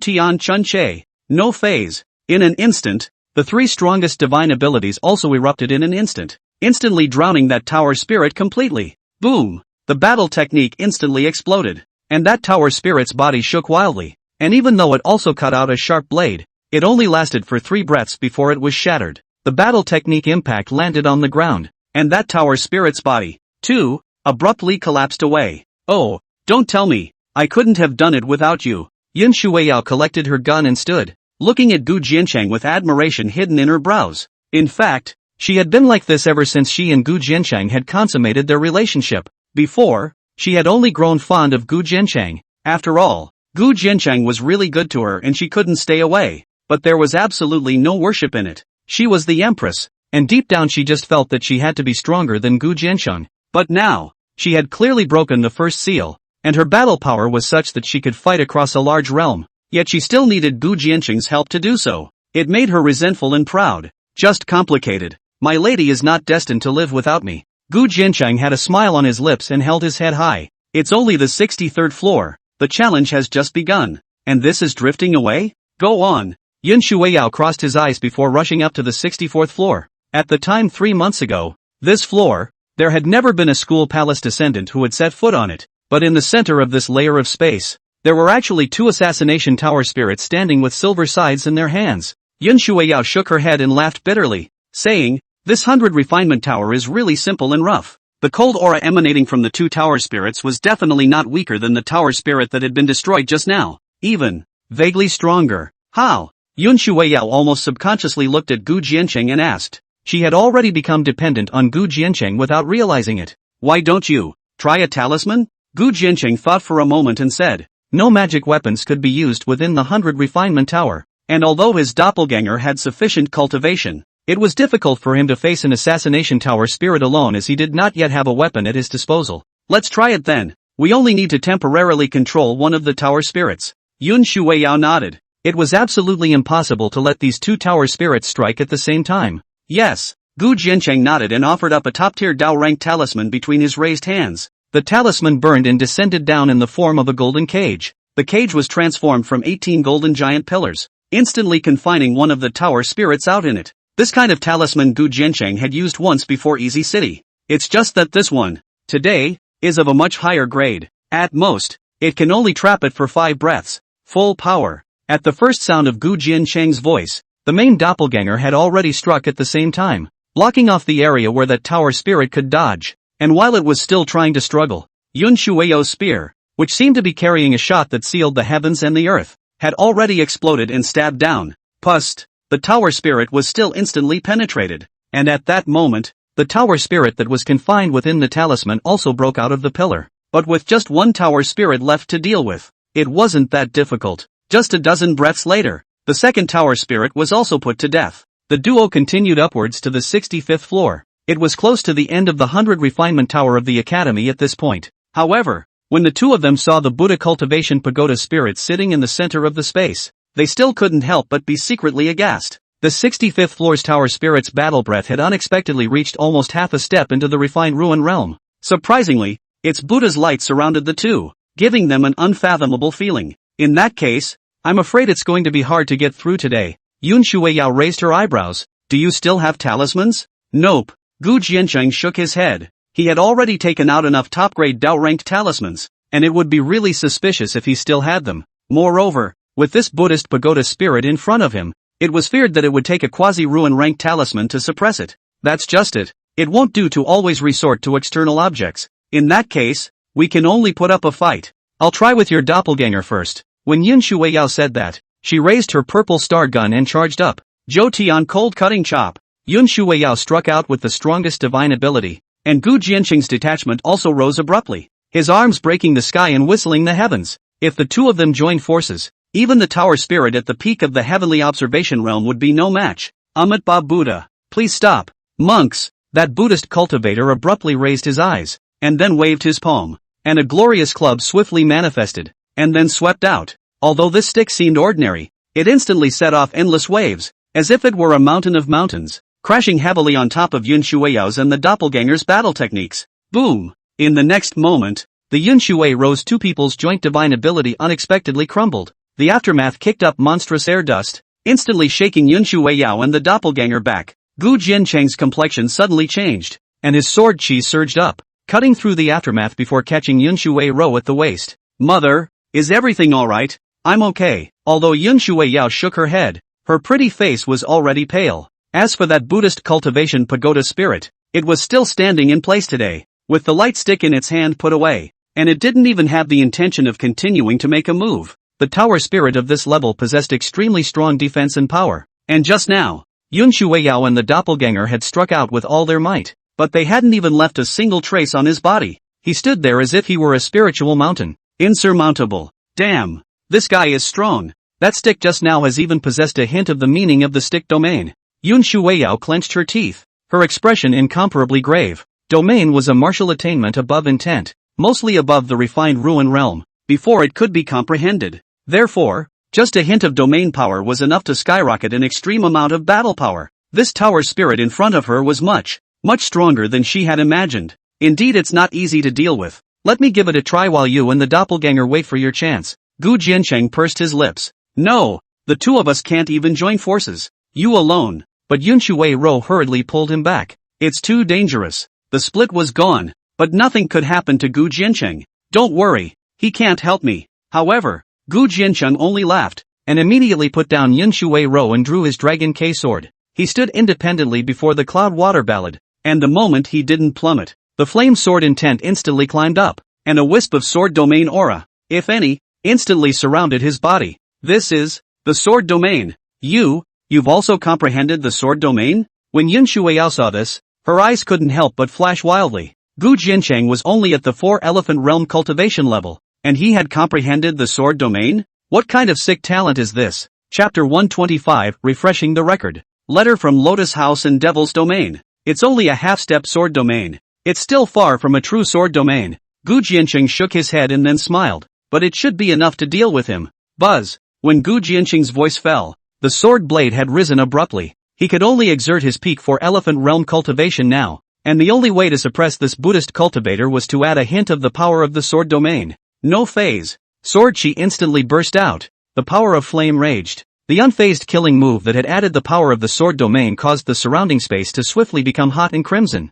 Speaker 1: Tian Chun Che. No phase. In an instant, the 3 strongest divine abilities also erupted in an instant, instantly drowning that tower spirit completely. Boom! The battle technique instantly exploded, and that tower spirit's body shook wildly, and even though it also cut out a sharp blade, it only lasted for 3 breaths before it was shattered. The battle technique impact landed on the ground, and that tower spirit's body, too, abruptly collapsed away. Oh, don't tell me, I couldn't have done it without you. Yun Shuiyao collected her gun and stood, looking at Gu Jiancheng with admiration hidden in her brows. In fact, she had been like this ever since she and Gu Jiancheng had consummated their relationship. Before, she had only grown fond of Gu Jiancheng. After all, Gu Jiancheng was really good to her and she couldn't stay away. but there was absolutely no worship in it. She was the empress, and deep down she just felt that she had to be stronger than Gu Jiansheng. But now, she had clearly broken the first seal, and her battle power was such that she could fight across a large realm, yet she still needed Gu Jiansheng's help to do so. It made her resentful and proud. Just complicated. My lady is not destined to live without me. Gu Jiansheng had a smile on his lips and held his head high. It's only the 63rd floor. The challenge has just begun. And this is drifting away? Go on. Yun Shuiyao crossed his eyes before rushing up to the 64th floor. At the time 3 months ago, this floor, there had never been a school palace descendant who had set foot on it, but in the center of this layer of space, there were actually 2 assassination tower spirits standing with silver scythes in their hands. Yun Shuiyao shook her head and laughed bitterly, saying, "This 100 refinement tower is really simple and rough." The cold aura emanating from the 2 tower spirits was definitely not weaker than the tower spirit that had been destroyed just now, even vaguely stronger. How? Yun Shuiyao almost subconsciously looked at Gu Jiansheng and asked. She had already become dependent on Gu Jiansheng without realizing it. Why don't you try a talisman? Gu Jiansheng thought for a moment and said, no magic weapons could be used within the 100 refinement tower, and although his doppelganger had sufficient cultivation, it was difficult for him to face an assassination tower spirit alone as he did not yet have a weapon at his disposal. Let's try it then. We only need to temporarily control one of the tower spirits. Yun Shuiyao nodded. It was absolutely impossible to let these 2 tower spirits strike at the same time. Yes. Gu Jiansheng nodded and offered up a top-tier Dao rank talisman between his raised hands. The talisman burned and descended down in the form of a golden cage. The cage was transformed from 18 golden giant pillars, instantly confining one of the tower spirits out in it. This kind of talisman Gu Jiansheng had used once before Easy City. It's just that this one, today, is of a much higher grade. At most, it can only trap it for 5 breaths. Full power. At the first sound of Gu Jiansheng's voice, the main doppelganger had already struck at the same time, blocking off the area where that tower spirit could dodge. And while it was still trying to struggle, Yun Shuiyao's spear, which seemed to be carrying a shot that sealed the heavens and the earth, had already exploded and stabbed down. Pust! The tower spirit was still instantly penetrated. And at that moment, the tower spirit that was confined within the talisman also broke out of the pillar. But with just 1 tower spirit left to deal with, it wasn't that difficult. Just a dozen breaths later, the second tower spirit was also put to death. The duo continued upwards to the 65th floor. It was close to the end of the 100 refinement tower of the academy at this point. However, when the 2 of them saw the Buddha cultivation pagoda spirit sitting in the center of the space, they still couldn't help but be secretly aghast. The 65th floor's tower spirit's battle breath had unexpectedly reached almost half a step into the refined ruin realm. Surprisingly, its Buddha's light surrounded the 2, giving them an unfathomable feeling. In that case, I'm afraid it's going to be hard to get through today. Yun Shuiyao raised her eyebrows. Do you still have talismans? Nope. Gu Jiansheng shook his head. He had already taken out enough top-grade Dao-ranked talismans, and it would be really suspicious if he still had them. Moreover, with this Buddhist pagoda spirit in front of him, it was feared that it would take a quasi-ruin ranked talisman to suppress it. That's just it. It won't do to always resort to external objects. In that case, we can only put up a fight. I'll try with your doppelganger first. When Yun Shuiyao said that, she raised her purple star gun and charged up. Zhou Tian cold cutting chop. Yun Shuiyao struck out with the strongest divine ability, and Gu Jiansheng's detachment also rose abruptly, his arms breaking the sky and whistling the heavens. If the 2 of them joined forces, even the tower spirit at the peak of the heavenly observation realm would be no match. Amitabha Buddha, please stop. Monks! That Buddhist cultivator abruptly raised his eyes, and then waved his palm, and a glorious club swiftly manifested, and then swept out. Although this stick seemed ordinary, it instantly set off endless waves, as if it were a mountain of mountains, crashing heavily on top of Yun Shuiyao's and the doppelganger's battle techniques. Boom! In the next moment, the Yun Shui Rose 2 people's joint divine ability unexpectedly crumbled. The aftermath kicked up monstrous air dust, instantly shaking Yun Shuiyao and the doppelganger back. Gu Jiansheng's complexion suddenly changed, and his sword chi surged up, cutting through the aftermath before catching Yun Shui Ro at the waist. Mother, is everything alright? I'm okay. Although Yun Shuiyao shook her head, her pretty face was already pale. As for that Buddhist cultivation pagoda spirit, it was still standing in place today, with the light stick in its hand put away, and it didn't even have the intention of continuing to make a move. The tower spirit of this level possessed extremely strong defense and power, and just now, Yun Shuiyao and the doppelganger had struck out with all their might, but they hadn't even left a single trace on his body. He stood there as if he were a spiritual mountain, insurmountable. Damn, this guy is strong. That stick just now has even possessed a hint of the meaning of the stick domain. Yun Shueiyao clenched her teeth, her expression incomparably grave. Domain was a martial attainment above intent, mostly above the refined ruin realm, before it could be comprehended. Therefore, just a hint of domain power was enough to skyrocket an extreme amount of battle power. This tower spirit in front of her was much stronger than she had imagined. Indeed, it's not easy to deal with. Let me give it a try while you and the doppelganger wait for your chance. Gu Jiancheng pursed his lips. No, the two of us can't even join forces. You alone. But Yun Shueiyao hurriedly pulled him back. It's too dangerous. The split was gone, but nothing could happen to Gu Jiancheng. Don't worry, he can't help me. However, Gu Jiancheng only laughed, and immediately put down Yun Shueiyao and drew his Dragon K sword. He stood independently before the cloud water ballad, and the moment he didn't plummet, the flame sword intent instantly climbed up, and a wisp of sword domain aura, if any, instantly surrounded his body. This is the sword domain. You've also comprehended the sword domain? When Yun Shueiyao saw this, her eyes couldn't help but flash wildly. Gu Jiancheng was only at the 4-elephant realm cultivation level, and he had comprehended the sword domain? What kind of sick talent is this? Chapter 125, refreshing the record. Letter from Lotus House and Devil's Domain. It's only a half-step sword domain. It's still far from a true sword domain. Gu Jiancheng shook his head and then smiled, but it should be enough to deal with him. Buzz. When Gu Jiancheng's voice fell, the sword blade had risen abruptly. He could only exert his peak for elephant realm cultivation now, and the only way to suppress this Buddhist cultivator was to add a hint of the power of the sword domain. No phase. Sword chi instantly burst out. The power of flame raged. The unfazed killing move that had added the power of the sword domain caused the surrounding space to swiftly become hot and crimson.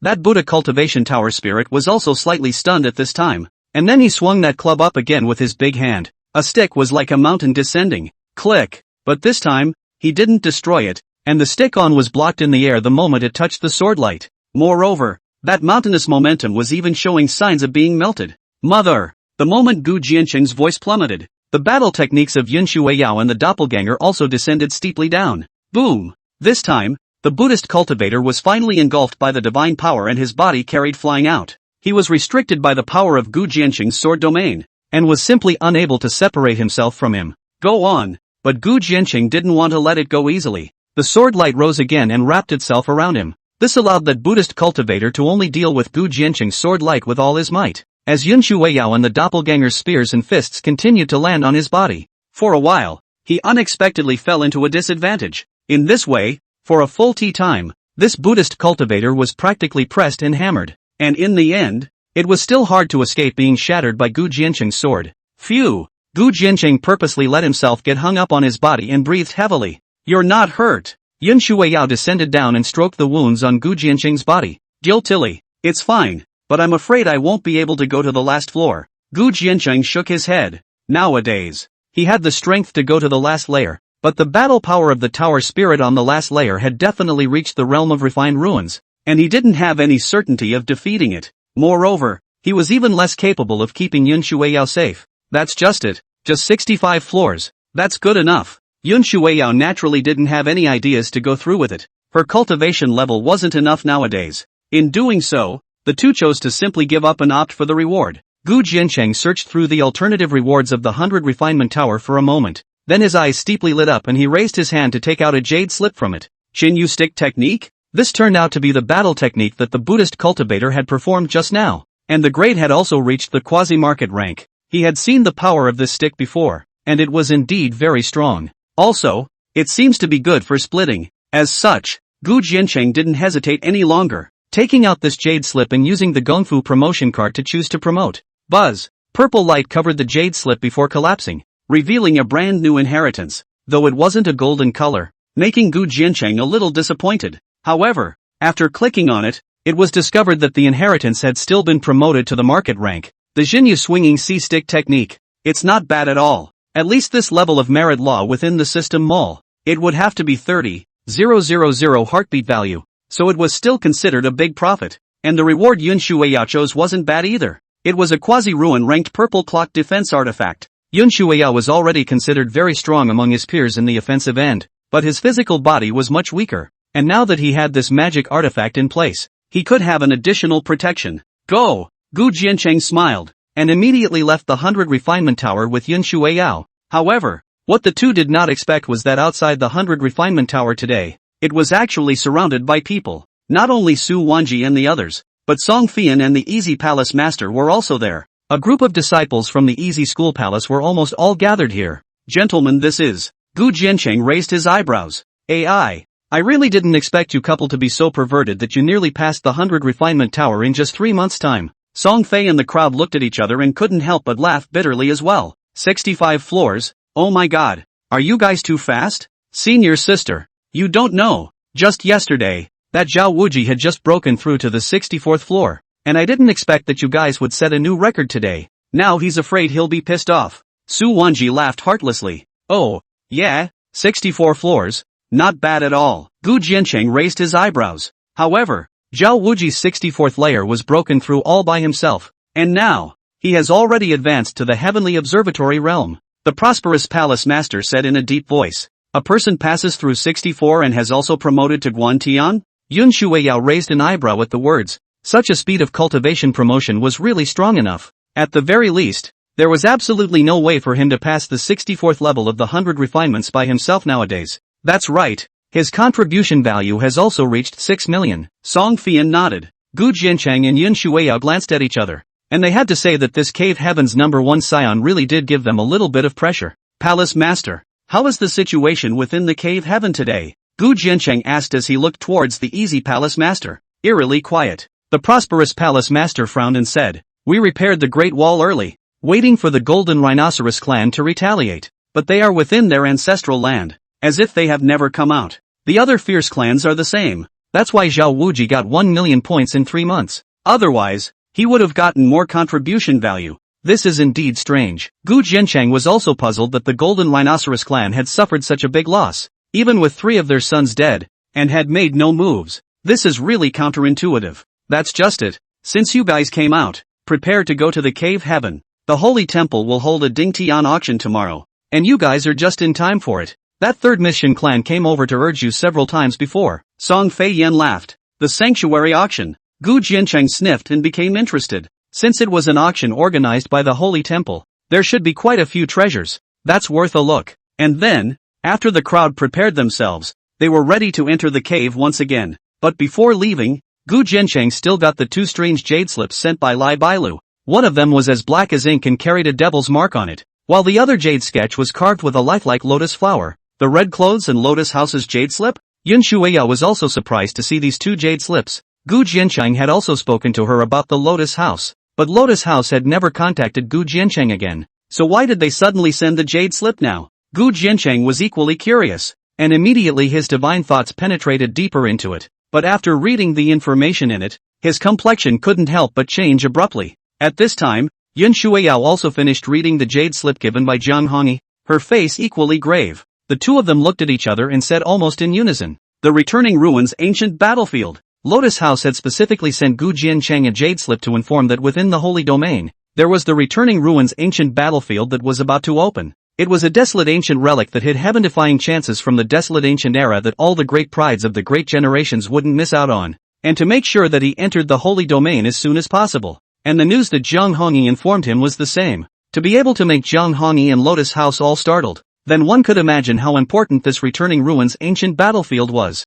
Speaker 1: That Buddha cultivation tower spirit was also slightly stunned at this time, and then he swung that club up again with his big hand. A stick was like a mountain descending. Click. But this time, he didn't destroy it, and the stick-on was blocked in the air the moment it touched the sword light. Moreover, that mountainous momentum was even showing signs of being melted. Mother! The moment Gu Jiancheng's voice plummeted, the battle techniques of Yun Shueiyao and the doppelganger also descended steeply down. Boom! This time, the Buddhist cultivator was finally engulfed by the divine power and his body carried flying out. He was restricted by the power of Gu Jiancheng's sword domain, and was simply unable to separate himself from him. Go on! But Gu Jiancheng didn't want to let it go easily. The sword light rose again and wrapped itself around him. This allowed that Buddhist cultivator to only deal with Gu Jiancheng's sword light with all his might, as Yun Shueiyao and the doppelganger's spears and fists continued to land on his body. For a while, he unexpectedly fell into a disadvantage. In this way, for a full time, this Buddhist cultivator was practically pressed and hammered, and in the end, it was still hard to escape being shattered by Gu Jiancheng's sword. Phew! Gu Jiancheng purposely let himself get hung up on his body and breathed heavily. You're not hurt. Yun Shueiyao descended down and stroked the wounds on Gu Jiancheng's body. Guiltily. It's fine, but I'm afraid I won't be able to go to the last floor. Gu Jiancheng shook his head. Nowadays, he had the strength to go to the last layer, but the battle power of the tower spirit on the last layer had definitely reached the realm of refined ruins, and he didn't have any certainty of defeating it. Moreover, he was even less capable of keeping Yun Shueiyao safe. That's just it. Just 65 floors. That's good enough. Yun Shueiyao naturally didn't have any ideas to go through with it. Her cultivation level wasn't enough nowadays. In doing so, the two chose to simply give up and opt for the reward. Gu Jiancheng searched through the alternative rewards of the 100 refinement tower for a moment. Then his eyes steeply lit up and he raised his hand to take out a jade slip from it. Shinyu stick technique? This turned out to be the battle technique that the Buddhist cultivator had performed just now, and the grade had also reached the quasi-market rank. He had seen the power of this stick before, and it was indeed very strong. Also, it seems to be good for splitting. As such, Gu Jiancheng didn't hesitate any longer, taking out this jade slip and using the Gongfu promotion card to choose to promote. Buzz! Purple light covered the jade slip before collapsing, revealing a brand new inheritance, though it wasn't a golden color, making Gu Jiancheng a little disappointed. However, after clicking on it, it was discovered that the inheritance had still been promoted to the market rank. The Xinyu swinging C-stick technique. It's not bad at all. At least this level of merit law within the system mall. It would have to be 30,000 heartbeat value, so it was still considered a big profit. And the reward Yun Shueiyao chose wasn't bad either. It was a quasi-ruin ranked purple clock defense artifact. Yun Shueiyao was already considered very strong among his peers in the offensive end, but his physical body was much weaker, and now that he had this magic artifact in place, he could have an additional protection. Go! Gu Jiancheng smiled, and immediately left the 100 refinement tower with Yun Shueiyao. However, What the two did not expect was that outside the 100 refinement tower today, it was actually surrounded by people. Not only Su Wanji and the others, but Song Fian and the Easy Palace Master were also there. A group of disciples from the Easy School Palace were almost all gathered here. Gentlemen, this is... Gu Jiancheng raised his eyebrows. I really didn't expect you couple to be so perverted that you nearly passed the 100 refinement tower in just 3 months' time. Song Fei and the crowd looked at each other and couldn't help but laugh bitterly as well. 65 floors, oh my god. Are you guys too fast? Senior sister, you don't know. Just yesterday, that Zhao Wuji had just broken through to the 64th floor. And I didn't expect that you guys would set a new record today. Now he's afraid he'll be pissed off. Su Wanji laughed heartlessly. Oh, yeah, 64 floors. Not bad at all. Gu Jiancheng raised his eyebrows. However, Zhao Wuji's 64th layer was broken through all by himself. And now, he has already advanced to the heavenly observatory realm. The prosperous palace master said in a deep voice. A person passes through 64 and has also promoted to Guantian? Yun Shuiyao raised an eyebrow at the words. Such a speed of cultivation promotion was really strong enough. At the very least, there was absolutely no way for him to pass the 64th level of the 100 refinements by himself nowadays. That's right. His contribution value has also reached 6 million. Song Fian nodded. Gu Jiancheng and Yun Shuiyao glanced at each other. And they had to say that this Cave Heaven's #1 scion really did give them a little bit of pressure. Palace Master, how is the situation within the Cave Heaven today? Gu Jiancheng asked as he looked towards the Easy Palace Master. Eerily quiet. The prosperous Palace Master frowned and said, we repaired the Great Wall early, waiting for the Golden Rhinoceros clan to retaliate. But they are within their ancestral land. As if they have never come out. The other fierce clans are the same. That's why Zhao Wuji got 1 million points in 3 months. Otherwise, he would have gotten more contribution value. This is indeed strange. Gu Jiancheng was also puzzled that the Golden Rhinoceros clan had suffered such a big loss, even with 3 of their sons dead, and had made no moves. This is really counterintuitive. That's just it. Since you guys came out, prepare to go to the Cave Heaven. The Holy Temple will hold a Dingtian auction tomorrow. And you guys are just in time for it. That third mission clan came over to urge you several times before. Song Fei Yan laughed. The sanctuary auction. Gu Jiancheng sniffed and became interested. Since it was an auction organized by the Holy Temple, there should be quite a few treasures. That's worth a look. And then, after the crowd prepared themselves, they were ready to enter the cave once again. But before leaving, Gu Jiancheng still got the 2 strange jade slips sent by Lai Bailu. One of them was as black as ink and carried a devil's mark on it, while the other jade sketch was carved with a lifelike lotus flower. The red clothes and Lotus House's jade slip? Yun Shuiyao was also surprised to see these 2 jade slips. Gu Jiancheng had also spoken to her about the Lotus House, but Lotus House had never contacted Gu Jiancheng again. So why did they suddenly send the jade slip now? Gu Jiancheng was equally curious, and immediately his divine thoughts penetrated deeper into it. But after reading the information in it, his complexion couldn't help but change abruptly. At this time, Yun Shuiyao also finished reading the jade slip given by Zhang Hongyi, her face equally grave. The 2 of them looked at each other and said almost in unison, the Returning Ruins Ancient Battlefield. Lotus House had specifically sent Gu Jiancheng a jade slip to inform that within the Holy Domain, there was the Returning Ruins Ancient Battlefield that was about to open. It was a desolate ancient relic that hid heaven-defying chances from the desolate ancient era that all the great prides of the great generations wouldn't miss out on, and to make sure that he entered the Holy Domain as soon as possible. And the news that Zhang Hongyi informed him was the same. To be able to make Zhang Hongyi and Lotus House all startled, then one could imagine how important this Returning Ruins Ancient Battlefield was.